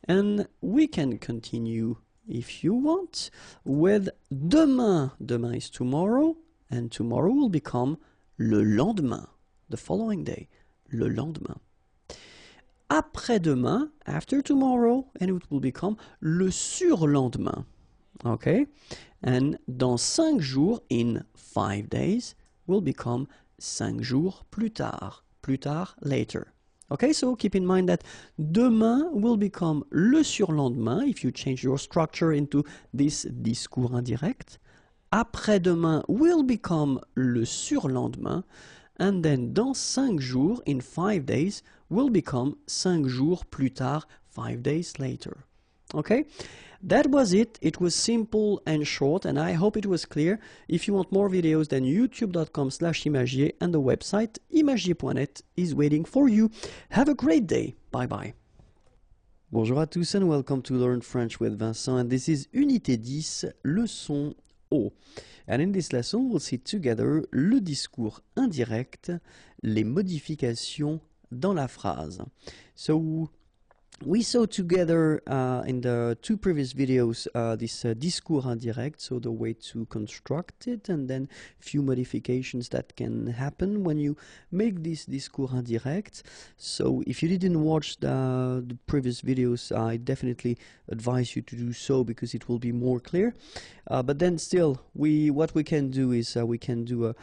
and we can continue if you want with demain. Demain is tomorrow, and tomorrow will become le lendemain, the following day, le lendemain. Après-demain, after tomorrow, and it will become le surlendemain. Okay? And dans 5 jours, in 5 days, will become 5 jours plus tard, later. Okay, so keep in mind that demain will become le surlendemain if you change your structure into this discours indirect. Après-demain will become le surlendemain. And then dans 5 jours, in 5 days, will become 5 jours plus tard, 5 days later. Okay, that was it. It was simple and short, and I hope it was clear. If you want more videos, then youtube.com/imagier, and the website imagier.net is waiting for you. Have a great day. Bye bye. Bonjour à tous and welcome to Learn French with Vincent, and this is Unité 10, leçon O. And in this lesson, we'll see together le discours indirect, les modifications dans la phrase. So, we saw together in the 2 previous videos this discours indirect, so the way to construct it, and then few modifications that can happen when you make this discours indirect. So if you didn't watch the previous videos, I definitely advise you to do so because it will be more clear. But then still, what we can do is we can do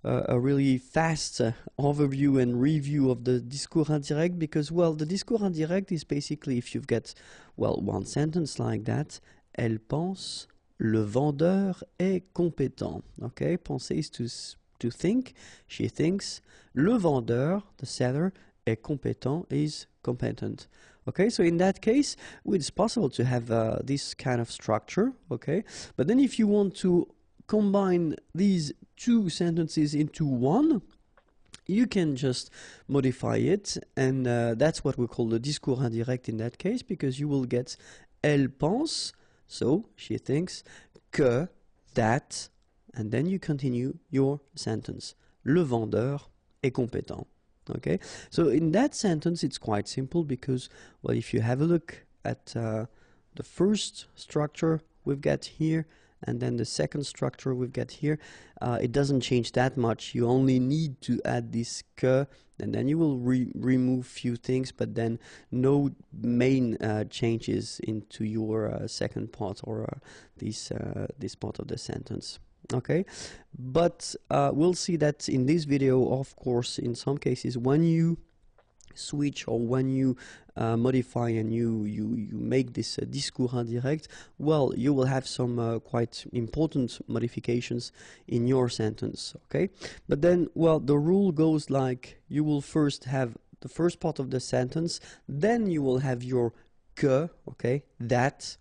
a really fast overview and review of the discours indirect, because, well, the discours indirect is basically if you've got, well, one sentence like that, elle pense, le vendeur est compétent. Okay, penser is to think. She thinks. Le vendeur, the seller, est compétent, is competent. Okay, so in that case, it's possible to have this kind of structure. Okay, but then if you want to combine these two sentences into one, you can just modify it, and that's what we call the discours indirect in that case, because you will get elle pense, so she thinks, que, that, and then you continue your sentence. Le vendeur est compétent. Okay, so in that sentence it's quite simple because, well, if you have a look at the first structure we've got here and then the second structure we've got here, it doesn't change that much. You only need to add this que, and then you will remove few things, but then no main changes into your second part or this part of the sentence. Okay, but we'll see that in this video, of course, in some cases when you switch or when you modify and you make this discours indirect, well, you will have some quite important modifications in your sentence. Okay, but then, well, the rule goes like you will first have the first part of the sentence, then you will have your que, okay, that,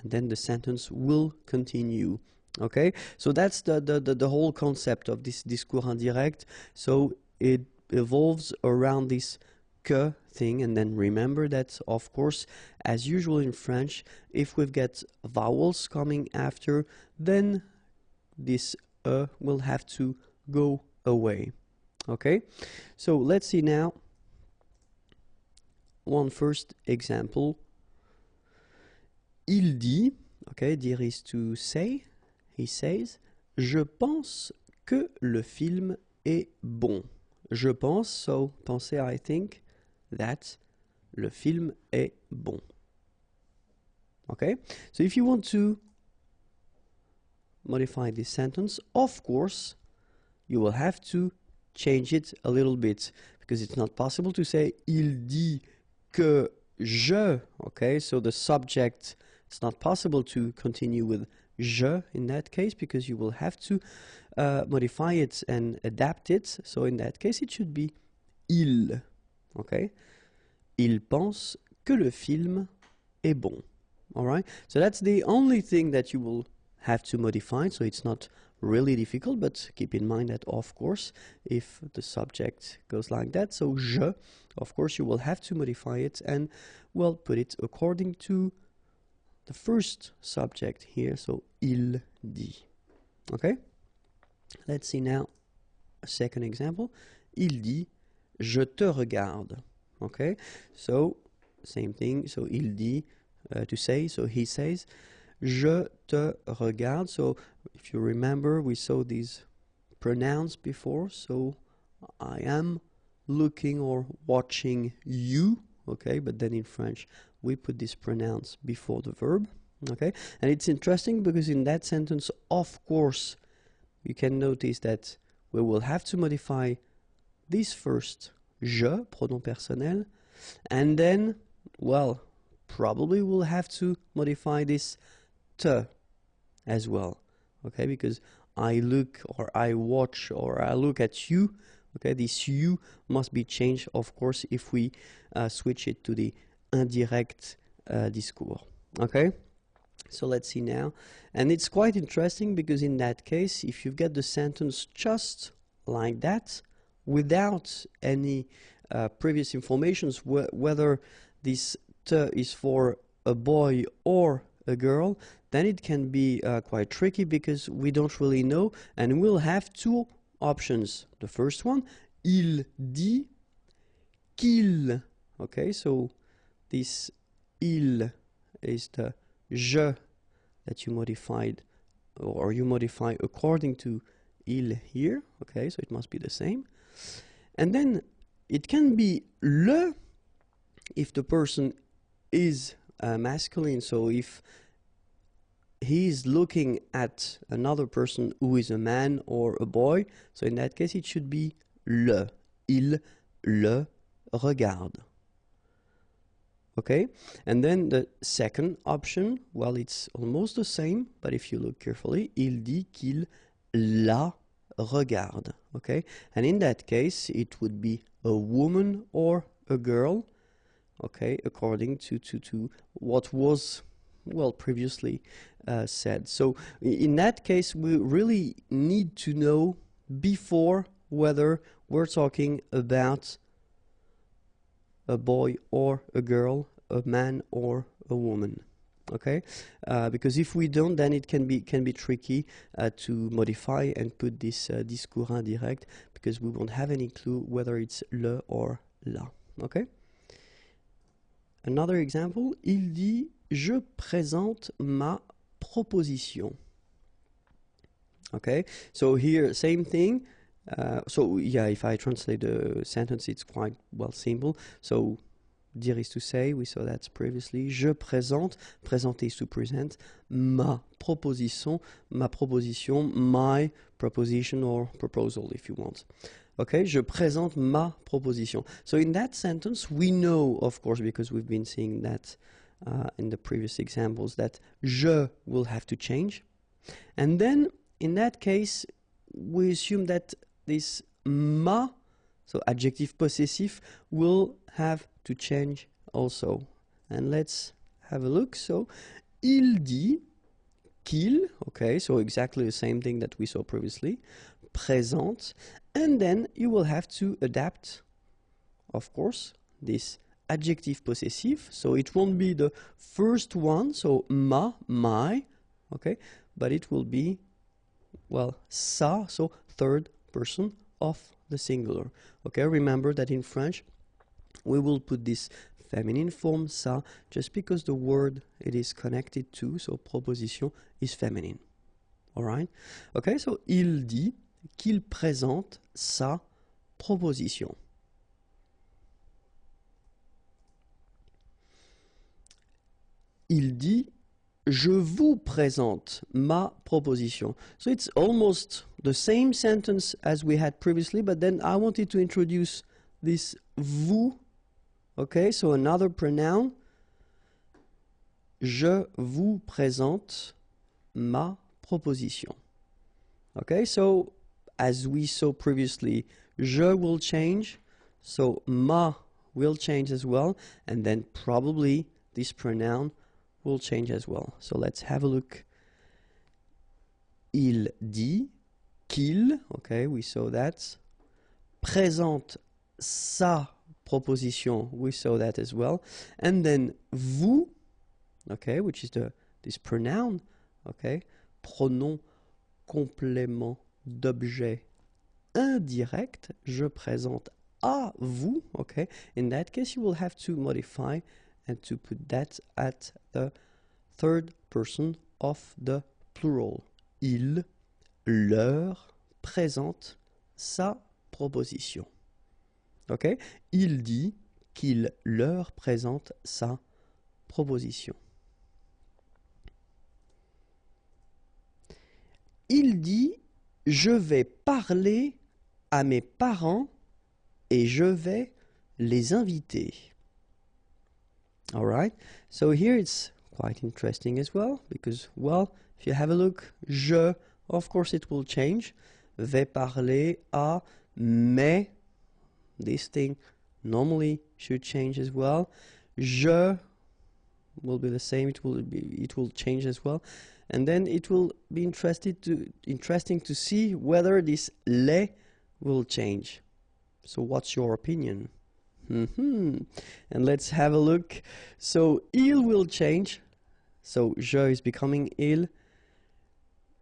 and then the sentence will continue. Okay, so that's the whole concept of this discours indirect. So it evolves around this que thing, and then remember that, of course, as usual in French, if we've got vowels coming after, then this will have to go away. Okay, so let's see now one first example. Il dit, okay, dire is to say. He says, je pense que le film est bon. Je pense, so penser, I think, that le film est bon. Okay, so if you want to modify this sentence, of course, you will have to change it a little bit, because it's not possible to say il dit que je. Okay, so the subject, it's not possible to continue with je in that case, because you will have to modify it and adapt it. So in that case it should be il. Okay, il pense que le film est bon. Alright, so that's the only thing that you will have to modify, so it's not really difficult, but keep in mind that, of course, if the subject goes like that, so je, of course you will have to modify it and, well, put it according to the first subject here, so il dit. Okay, let's see now a second example. Il dit, je te regarde. Okay, so same thing, so il dit, to say, so he says, je te regarde. So if you remember, we saw these pronouns before, so I am looking or watching you. Okay, but then in French we put this pronouns before the verb. Okay, and it's interesting because in that sentence, of course, you can notice that we will have to modify this first je, pronom personnel, and then, well, probably we'll have to modify this te as well. Okay, because I look or I watch or I look at you. Okay, this you must be changed, of course, if we switch it to the indirect discours. Okay, so let's see now. And it's quite interesting because in that case, if you've got the sentence just like that, without any previous informations, whether this te is for a boy or a girl, then it can be quite tricky because we don't really know, and we'll have two options. The first one, il dit qu'il. Okay, so this il is the je that you modified, or you modify according to il here. Okay, so it must be the same. And then it can be le if the person is masculine, so if he's looking at another person who is a man or a boy, so in that case it should be le. Il le regarde. Okay, and then the second option, well, it's almost the same, but if you look carefully, il dit qu'il la regarde. Okay, and in that case, it would be a woman or a girl. Okay, according to what was, well, previously said. So in that case, we really need to know before whether we're talking about a boy or a girl, a man or a woman. Okay, because if we don't, then it can be tricky to modify and put this discours indirect, because we won't have any clue whether it's le or la. Okay. Another example, il dit je présente ma proposition. Okay, so here same thing. So yeah, if I translate the sentence, it's quite, well, simple. So dire is to say, we saw that previously. Je présente, présenter is to present. Ma proposition, my proposition or proposal if you want. Okay, je présente ma proposition. So in that sentence, we know, of course, because we've been seeing that in the previous examples, that je will have to change. And then in that case, we assume that this ma, so adjective possessive, will have to change also. And let's have a look. So, il dit qu'il, okay, so exactly the same thing that we saw previously, présente, and then you will have to adapt, of course, this adjective possessive, so it won't be the first one, so ma, my, okay, but it will be, well, sa, so third person of the singular. Okay, remember that in French we will put this feminine form sa just because the word it is connected to, so proposition, is feminine. Alright? Okay, so il dit qu'il présente sa proposition. Il dit je vous présente ma proposition. So it's almost the same sentence as we had previously, but then I wanted to introduce this vous. Okay, so another pronoun. Je vous présente ma proposition. Okay, so as we saw previously, je will change, so ma will change as well, and then probably this pronoun will change as well. So let's have a look. Il dit qu'il, okay, we saw that. Présente sa proposition, we saw that as well. And then vous, okay, which is this pronoun, okay, pronom complément d'objet indirect, je présente à vous, okay. In that case, you will have to modify and to put that at the third person of the plural. Il leur présente sa proposition. Okay? Il dit qu'il leur présente sa proposition. Il dit je vais parler à mes parents et je vais les inviter. All right, so here it's quite interesting as well, because, well, if you have a look, je, of course it will change. Vais parler à, mais, this thing normally should change as well. Je will be the same, it will change as well. And then it will be interesting to see whether this les will change. So what's your opinion? And let's have a look. So il will change. So je is becoming il.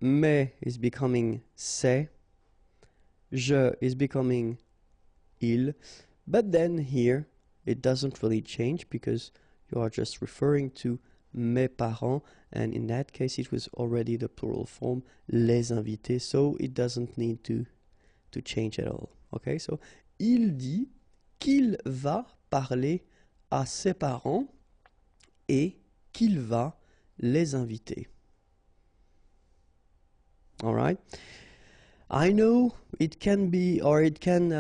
Mais is becoming c'est. Je is becoming il. But then here it doesn't really change because you are just referring to mes parents, and in that case it was already the plural form les invités, so it doesn't need to change at all. Okay, so il dit qu'il va parler à ses parents et qu'il va les inviter. All right. I know it can be, or it can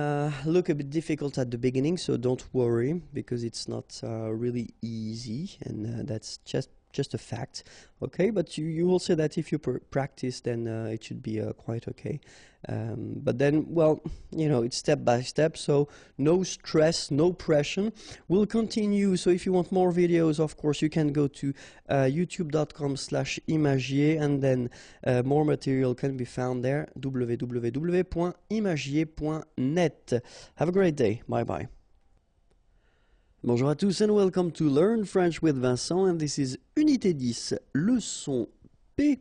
look a bit difficult at the beginning, so don't worry, because it's not really easy, and that's just a fact. Okay, but you will see that if you practice, then it should be quite okay. But then, well, you know, it's step by step, so no stress, no pressure. We'll continue. So if you want more videos, of course, you can go to youtube.com/imagier, and then more material can be found there, www.imagier.net. Have a great day. Bye bye. Bonjour à tous and welcome to Learn French with Vincent, and this is Unité 10, leçon P,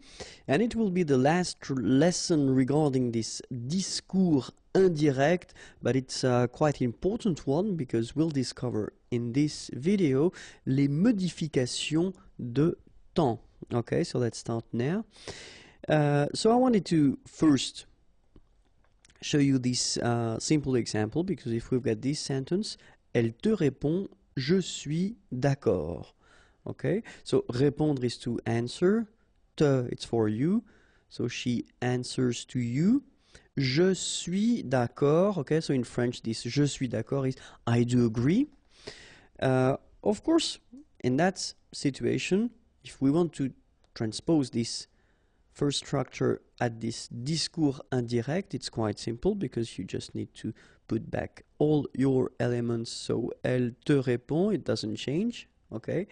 and it will be the last lesson regarding this discours indirect, but it's a quite important one because we'll discover in this video les modifications de temps. Okay, so let's start now. So I wanted to first show you this simple example, because if we've got this sentence, elle te répond, je suis d'accord. Okay, so répondre is to answer, te, it's for you, so she answers to you. Je suis d'accord. Okay, so in French, this je suis d'accord is I do agree. Of course, in that situation, if we want to transpose this first structure at this discours indirect, it's quite simple, because you just need to put back all your elements. So elle te répond, it doesn't change. Okay,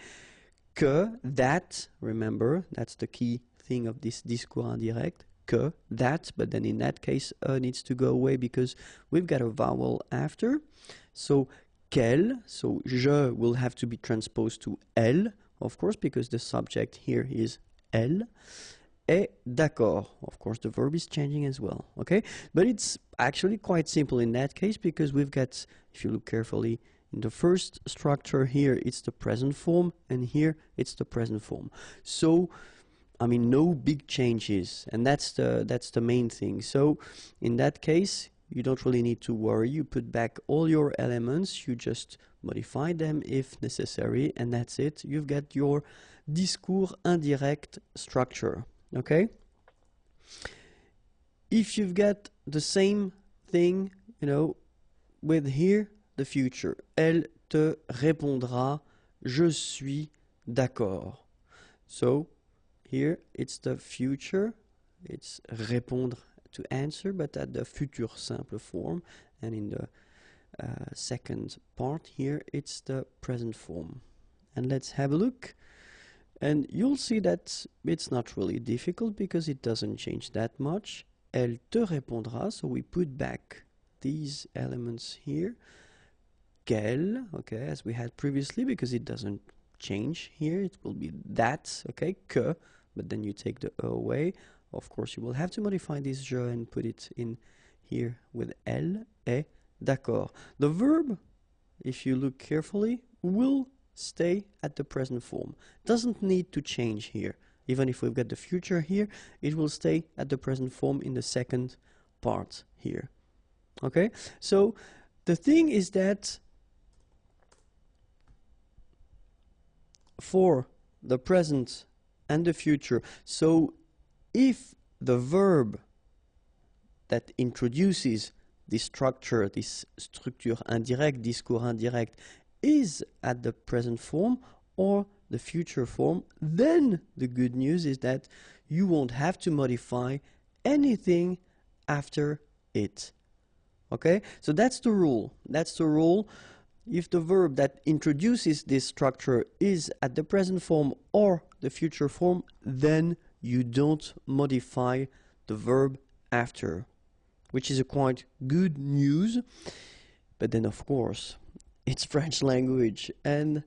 que, that, remember, that's the key thing of this discours indirect, que, that, but then in that case needs to go away because we've got a vowel after. So qu'elle, so je will have to be transposed to elle, of course, because the subject here is elle. Est d'accord. Of course, the verb is changing as well, okay? But it's actually quite simple in that case, because we've got, if you look carefully, in the first structure here, it's the present form, and here it's the present form. So, I mean, no big changes, and that's the main thing. So, in that case, you don't really need to worry. You put back all your elements, you just modify them if necessary, and that's it. You've got your discours indirect structure. Okay? If you've got the same thing, you know, with here, the future. Elle te répondra, je suis d'accord. So, here it's the future, it's répondre to answer, but at the futur simple form. And in the second part here, it's the present form. And let's have a look. And you'll see that it's not really difficult because it doesn't change that much. Elle te répondra, so we put back these elements here. Qu'elle, okay, as we had previously, because it doesn't change here. It will be that, okay, que, but then you take the E away. Of course, you will have to modify this je and put it in here with elle, est d'accord. The verb, if you look carefully, will stay at the present form. Doesn't need to change here. Even if we've got the future here, it will stay at the present form in the second part here. Okay? So the thing is that for the present and the future, so if the verb that introduces this structure, this structure indirect, discours indirect, is at the present form or the future form, then the good news is that you won't have to modify anything after it. Okay? So that's the rule. That's the rule. If the verb that introduces this structure is at the present form or the future form, then you don't modify the verb after, which is a quite good news. But then, of course, it's French language, and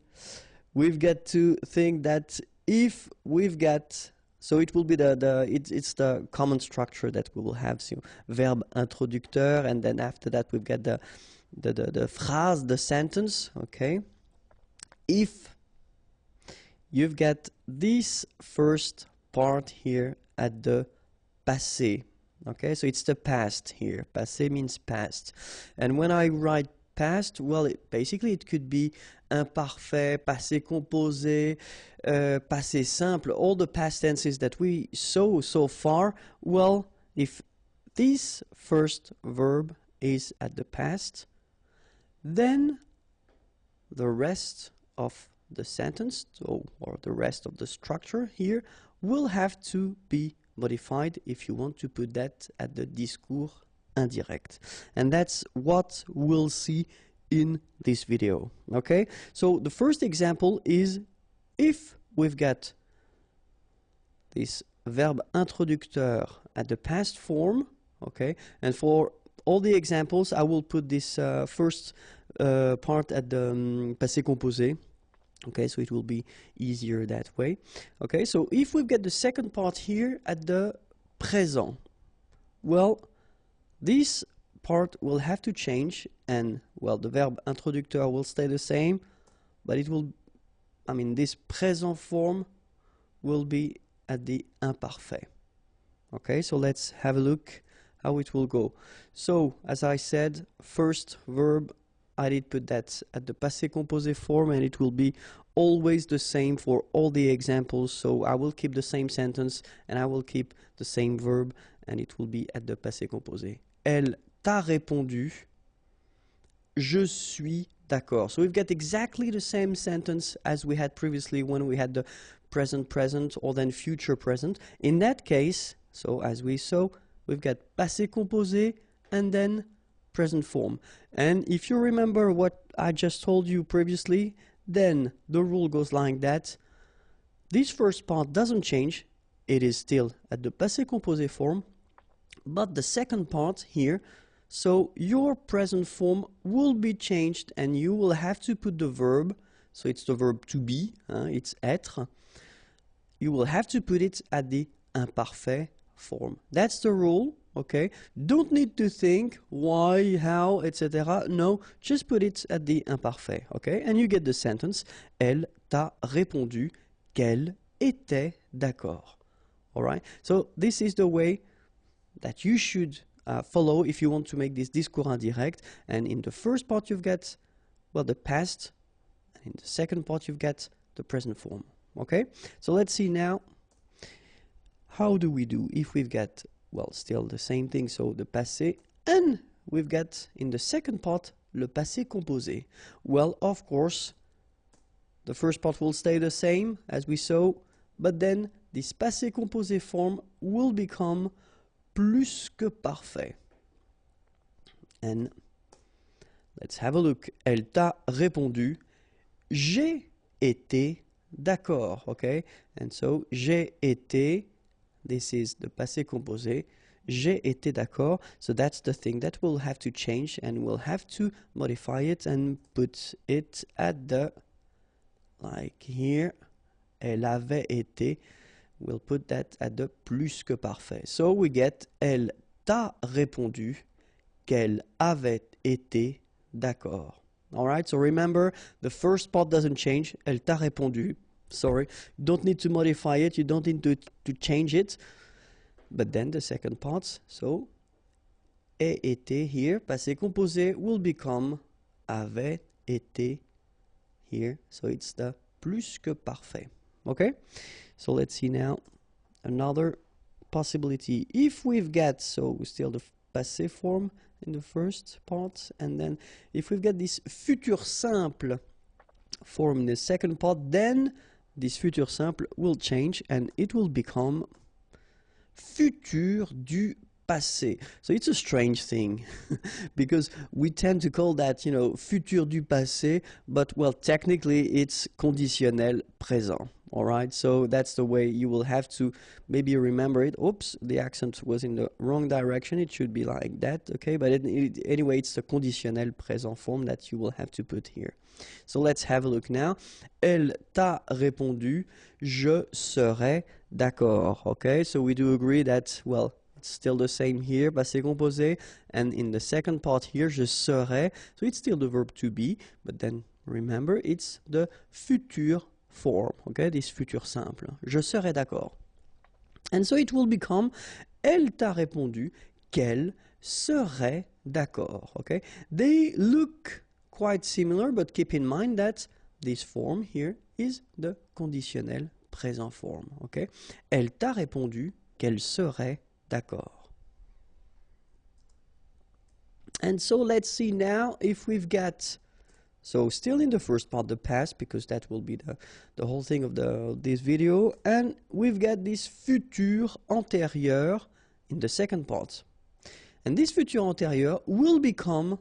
we've got to think that if we've got, so it will be it's the common structure that we will have, so verb introducteur, and then after that we've got the phrase, the sentence, okay? If you've got this first part here at the passé, okay, so it's the past here. Passé means past, and when I write past, well, basically it could be imparfait, passé composé, passé simple, all the past tenses that we saw so far. Well, if this first verb is at the past, then the rest of the sentence, or the rest of the structure here, will have to be modified if you want to put that at the discours indirect. And that's what we'll see in this video. Okay, so the first example is if we've got this verb introducteur at the past form, okay, and for all the examples I will put this first part at the passé composé. Okay, so it will be easier that way. Okay, so if we get the second part here at the présent, well, this part will have to change, and well, the verb introducteur will stay the same, but it will, I mean, this présent form will be at the imparfait. Okay, so let's have a look how it will go. So, as I said, first verb, I did put that at the passé composé form, and it will be always the same for all the examples. So I will keep the same sentence and I will keep the same verb, and it will be at the passé composé. Elle t'a répondu, je suis d'accord. So we've got exactly the same sentence as we had previously when we had the present present or then future present. In that case, so as we saw, we've got passé composé and then present form. And if you remember what I just told you previously, then the rule goes like that. This first part doesn't change. It is still at the passé composé form, but the second part here, so your present form will be changed and you will have to put the verb, so it's the verb to be, it's être. You will have to put it at the imparfait form. That's the rule. Okay, don't need to think why, how, etc. No, just put it at the imparfait. Okay, and you get the sentence. Elle t'a répondu qu'elle était d'accord. All right. So this is the way that you should follow if you want to make this discours indirect. And in the first part you've got, well, the past, and in the second part you've got the present form. Okay. So let's see now. How do we do if we've got, well, still the same thing, so the passé, and we've got in the second part le passé composé? Well, of course, the first part will stay the same as we saw, but then this passé composé form will become plus que parfait. And let's have a look. Elle t'a répondu, j'ai été d'accord, okay? And so, j'ai été, this is the passé composé. J'ai été d'accord. So that's the thing that we'll have to change, and we'll have to modify it and put it at the, like here, elle avait été. We'll put that at the plus que parfait. So we get, elle t'a répondu qu'elle avait été d'accord. Alright, so remember, the first part doesn't change. Elle t'a répondu. Sorry, you don't need to modify it, you don't need to change it. But then the second part, so ait été here, passé composé, will become avait été here. So it's the plus que parfait. Okay? So let's see now another possibility. If we've got, so still the passé form in the first part, and then if we've got this futur simple form in the second part, then this futur simple will change and it will become futur du passé. So it's a strange thing because we tend to call that, you know, futur du passé, but well, technically it's conditionnel présent. All right, so that's the way you will have to maybe remember it. Oops, the accent was in the wrong direction. It should be like that, okay? But anyway, it's the conditionnel présent form that you will have to put here. So let's have a look now. Elle t'a répondu, je serai d'accord, okay? So we do agree that, well, it's still the same here, passé composé, and in the second part here, je serai, so it's still the verb to be, but then remember, it's the futur form, okay, this futur simple. Je serai d'accord. And so it will become, elle t'a répondu qu'elle serait d'accord, okay? They look quite similar, but keep in mind that this form here is the conditionnel présent form, okay? Elle t'a répondu qu'elle serait d'accord. And so let's see now if we've got, so still in the first part, the past, because that will be the whole thing of this video, and we've got this futur antérieur in the second part. And this futur antérieur will become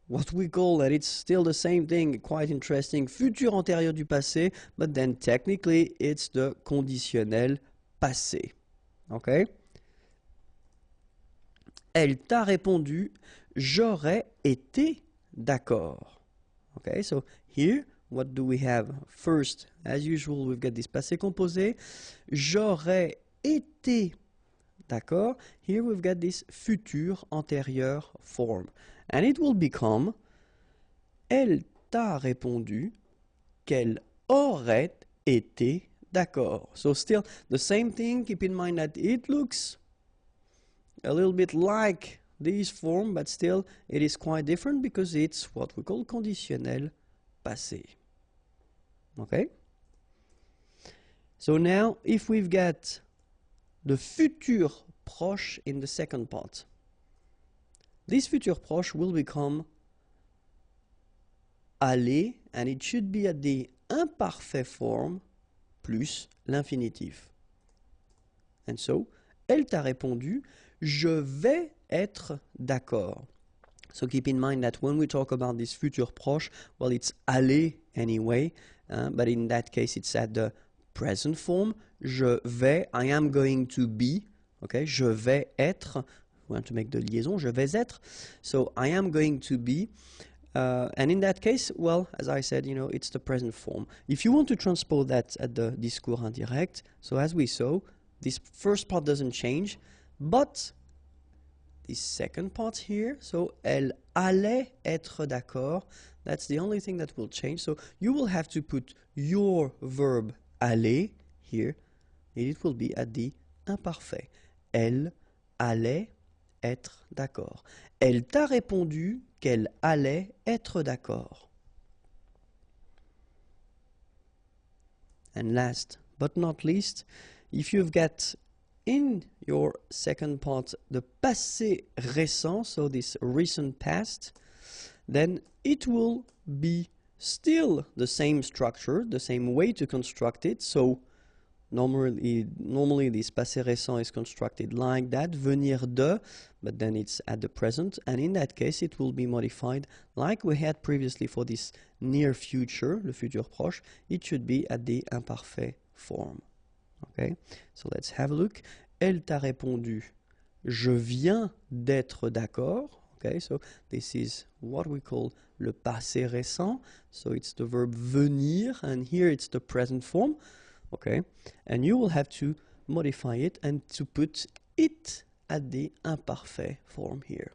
what we call, that it's still the same thing, quite interesting, futur antérieur du passé, but then technically it's the conditionnel passé. Okay? Elle t'a répondu, j'aurais été d'accord. Okay, so here, what do we have? First, as usual, we've got this passé composé. J'aurais été d'accord. Here we've got this futur antérieur form. And it will become, elle t'a répondu qu'elle aurait été d'accord. So still the same thing. Keep in mind that it looks a little bit like this form, but still it is quite different because it's what we call conditionnel passé. Okay? So now if we've got the futur proche in the second part, this futur proche will become aller, and it should be at the imparfait form plus l'infinitif. And so, elle t'a répondu, je vais être d'accord. So keep in mind that when we talk about this futur proche, well, it's aller anyway, but in that case it's at the present form. Je vais, I am going to be, okay, je vais être, we want to make the liaison, je vais être, so I am going to be, and in that case, well, as I said, you know, it's the present form. If you want to transpose that at the discours indirect, so as we saw, this first part doesn't change, but this second part here, so elle allait être d'accord, that's the only thing that will change. So you will have to put your verb aller here, and it will be at the imparfait. Elle allait être d'accord. Elle t'a répondu qu'elle allait être d'accord. And last but not least, if you've got in your second part the passé récent, so this recent past, then it will be still the same structure, the same way to construct it. So normally this passé récent is constructed like that, venir de, but then it's at the present, and in that case it will be modified like we had previously for this near future, le futur proche. It should be at the imparfait form. Okay, so let's have a look. Elle t'a répondu, je viens d'être d'accord. Okay, so this is what we call le passé récent. So it's the verb venir, and here it's the present form. Okay, and you will have to modify it and to put it at the imparfait form here.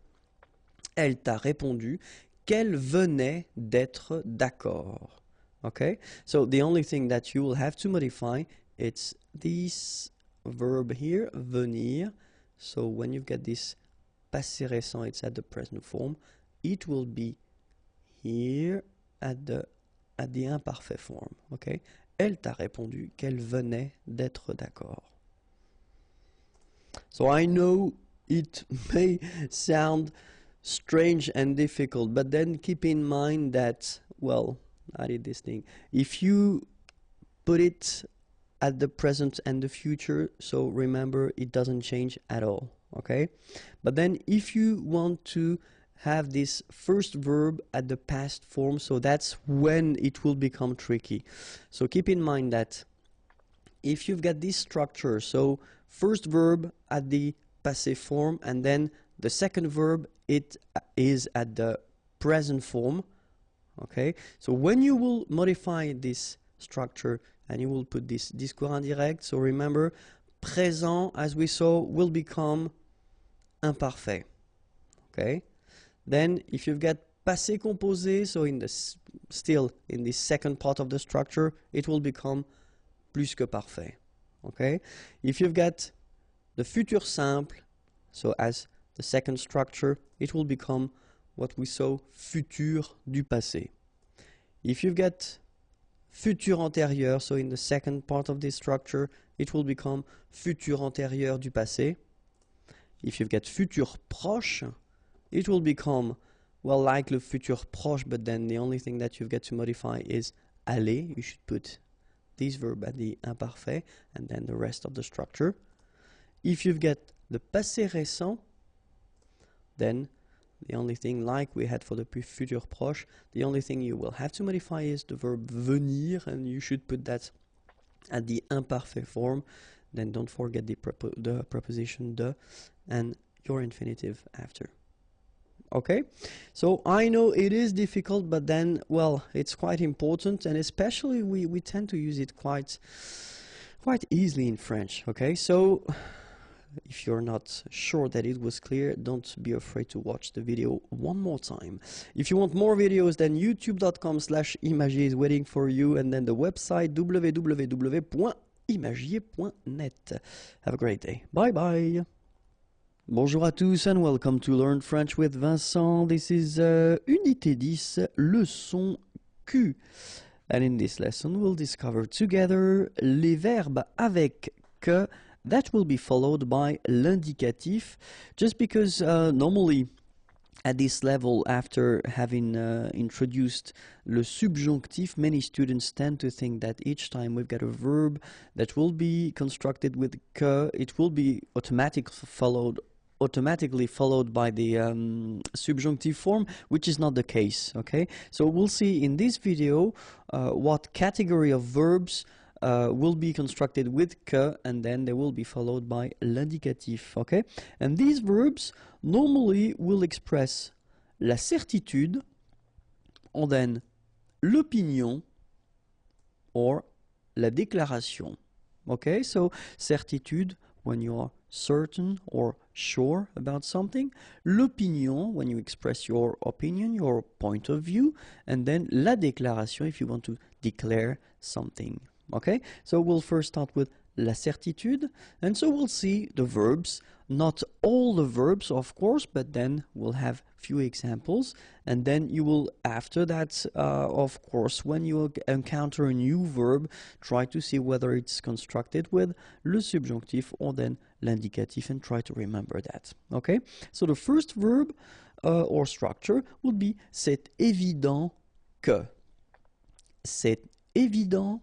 Elle t'a répondu qu'elle venait d'être d'accord. Okay, so the only thing that you will have to modify, it's this verb here, venir. So when you get this passé récent, it's at the present form. It will be here at the imparfait form. Okay, elle t'a répondu qu'elle venait d'être d'accord. So I know it may sound strange and difficult, but then keep in mind that, well, I did this thing. If you put it at the present and the future, so remember it doesn't change at all, okay? But then if you want to have this first verb at the past form, so that's when it will become tricky. So keep in mind that if you've got this structure, so first verb at the passé form, and then the second verb, it is at the present form, okay? So when you will modify this structure and you will put this discours indirect, so remember, présent, as we saw, will become imparfait, okay? Then if you've got passé composé, so in the still in the second part of the structure, it will become plus que parfait, okay? If you've got the futur simple, so as the second structure, it will become what we saw, futur du passé. If you've got futur antérieur, so in the second part of this structure, it will become futur antérieur du passé. If you've got futur proche, it will become, well, like le futur proche, but then the only thing that you've got to modify is aller. You should put this verb at the imparfait and then the rest of the structure. If you've got the passé récent, then the only thing, like we had for the futur proche, the only thing you will have to modify is the verb venir, and you should put that at the imparfait form. Then don't forget the preposition de and your infinitive after. Okay, so I know it is difficult, but then, well, it's quite important, and especially we tend to use it quite easily in French. Okay, so if you're not sure that it was clear, don't be afraid to watch the video one more time. If you want more videos, then youtube.com/imagier is waiting for you, and then the website www.imagier.net. Have a great day. Bye bye. Bonjour à tous and welcome to Learn French with Vincent. This is Unité 10, leçon Q. And in this lesson, we'll discover together les verbes avec que that will be followed by l'indicatif, just because normally at this level, after having introduced le subjonctif, many students tend to think that each time we've got a verb that will be constructed with que, it will be automatically followed by the subjunctive form, which is not the case. Okay, so we'll see in this video what category of verbs will be constructed with que, and then they will be followed by l'indicatif. Okay, and these verbs normally will express la certitude, or then l'opinion, or la déclaration. Okay, so certitude when you are certain or sure about something, l'opinion when you express your opinion, your point of view, and then la déclaration if you want to declare something. Okay, so we'll first start with la certitude, and so we'll see the verbs, not all the verbs of course, but then we'll have few examples, and then you will, after that, of course, when you encounter a new verb, try to see whether it's constructed with le subjonctif or then l'indicatif, and try to remember that. Okay, so the first verb or structure would be c'est évident que. C'est évident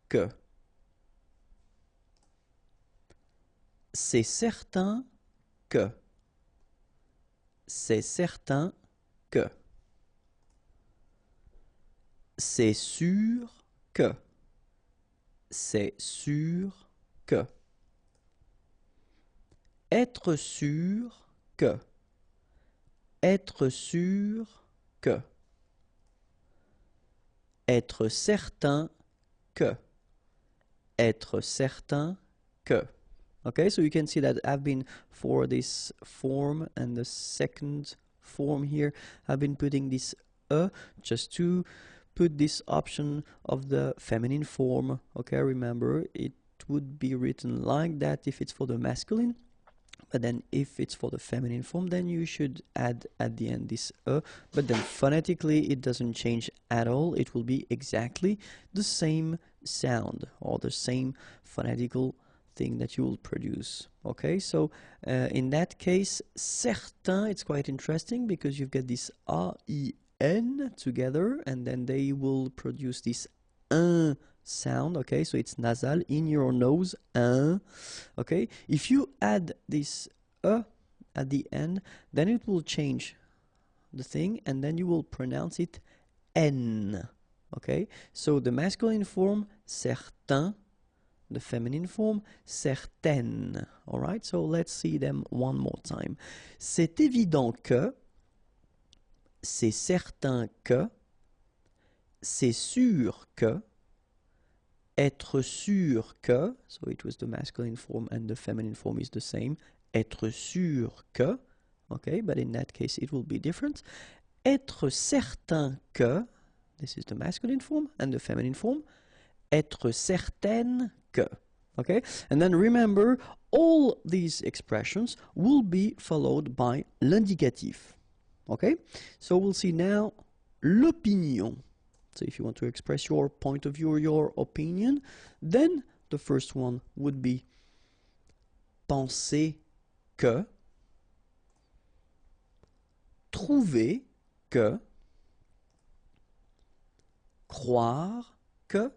que. C'est certain que. C'est certain que. C'est sûr que. C'est sûr que. Être sûr que. Être sûr que. Être certain que. Être certain que. Okay, so you can see that I've been, for this form and the second form here, I've been putting this just to put this option of the feminine form. Okay, remember, it would be written like that if it's for the masculine, but then if it's for the feminine form, then you should add at the end this but then phonetically it doesn't change at all. It will be exactly the same sound or the same phonetical thing that you will produce. Okay, so in that case, certain, it's quite interesting because you've got this A-I-N together, and then they will produce this un sound. Okay, so it's nasal in your nose, un. Okay, if you add this at the end, then it will change the thing, and then you will pronounce it n. Okay, so the masculine form, certain, the feminine form, certaine. Alright, so let's see them one more time. C'est évident que, c'est certain que, c'est sûr que, être sûr que, so it was the masculine form and the feminine form is the same, être sûr que, okay, but in that case it will be different. Être certain que, this is the masculine form and the feminine form, être certaine que. Okay, and then remember, all these expressions will be followed by l'indicatif. Okay, so we'll see now l'opinion. So if you want to express your point of view or your opinion, then the first one would be penser que. trouver que, croire que,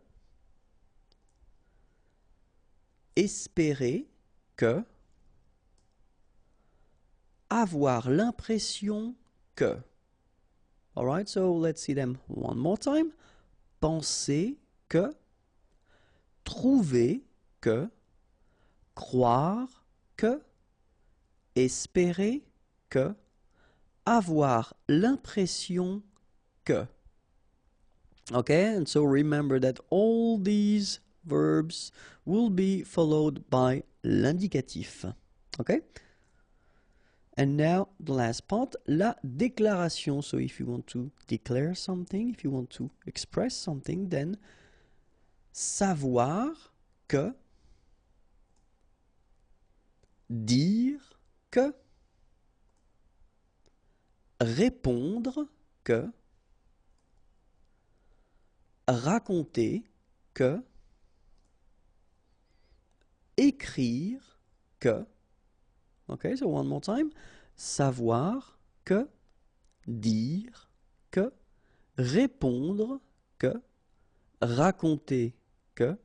espérer que, avoir l'impression que. Alright, so let's see them one more time. Penser que, trouver que, croire que, espérer que, avoir l'impression que. Okay, and so remember that all these verbs will be followed by l'indicatif. Okay? And now the last part, la déclaration. So if you want to declare something, if you want to express something, then savoir que, dire que, répondre que, raconter que, écrire que. Okay, so one more time. Savoir que, dire que, répondre que, raconter que,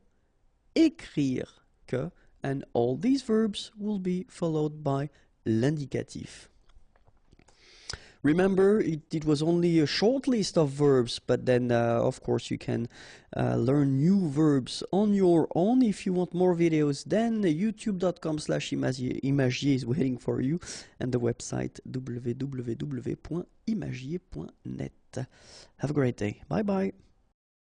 écrire que, and all these verbs will be followed by l'indicatif. Remember, it was only a short list of verbs, but then, of course, you can learn new verbs on your own. If you want more videos, then youtube.com/imagier is waiting for you, and the website www.imagier.net. Have a great day. Bye-bye.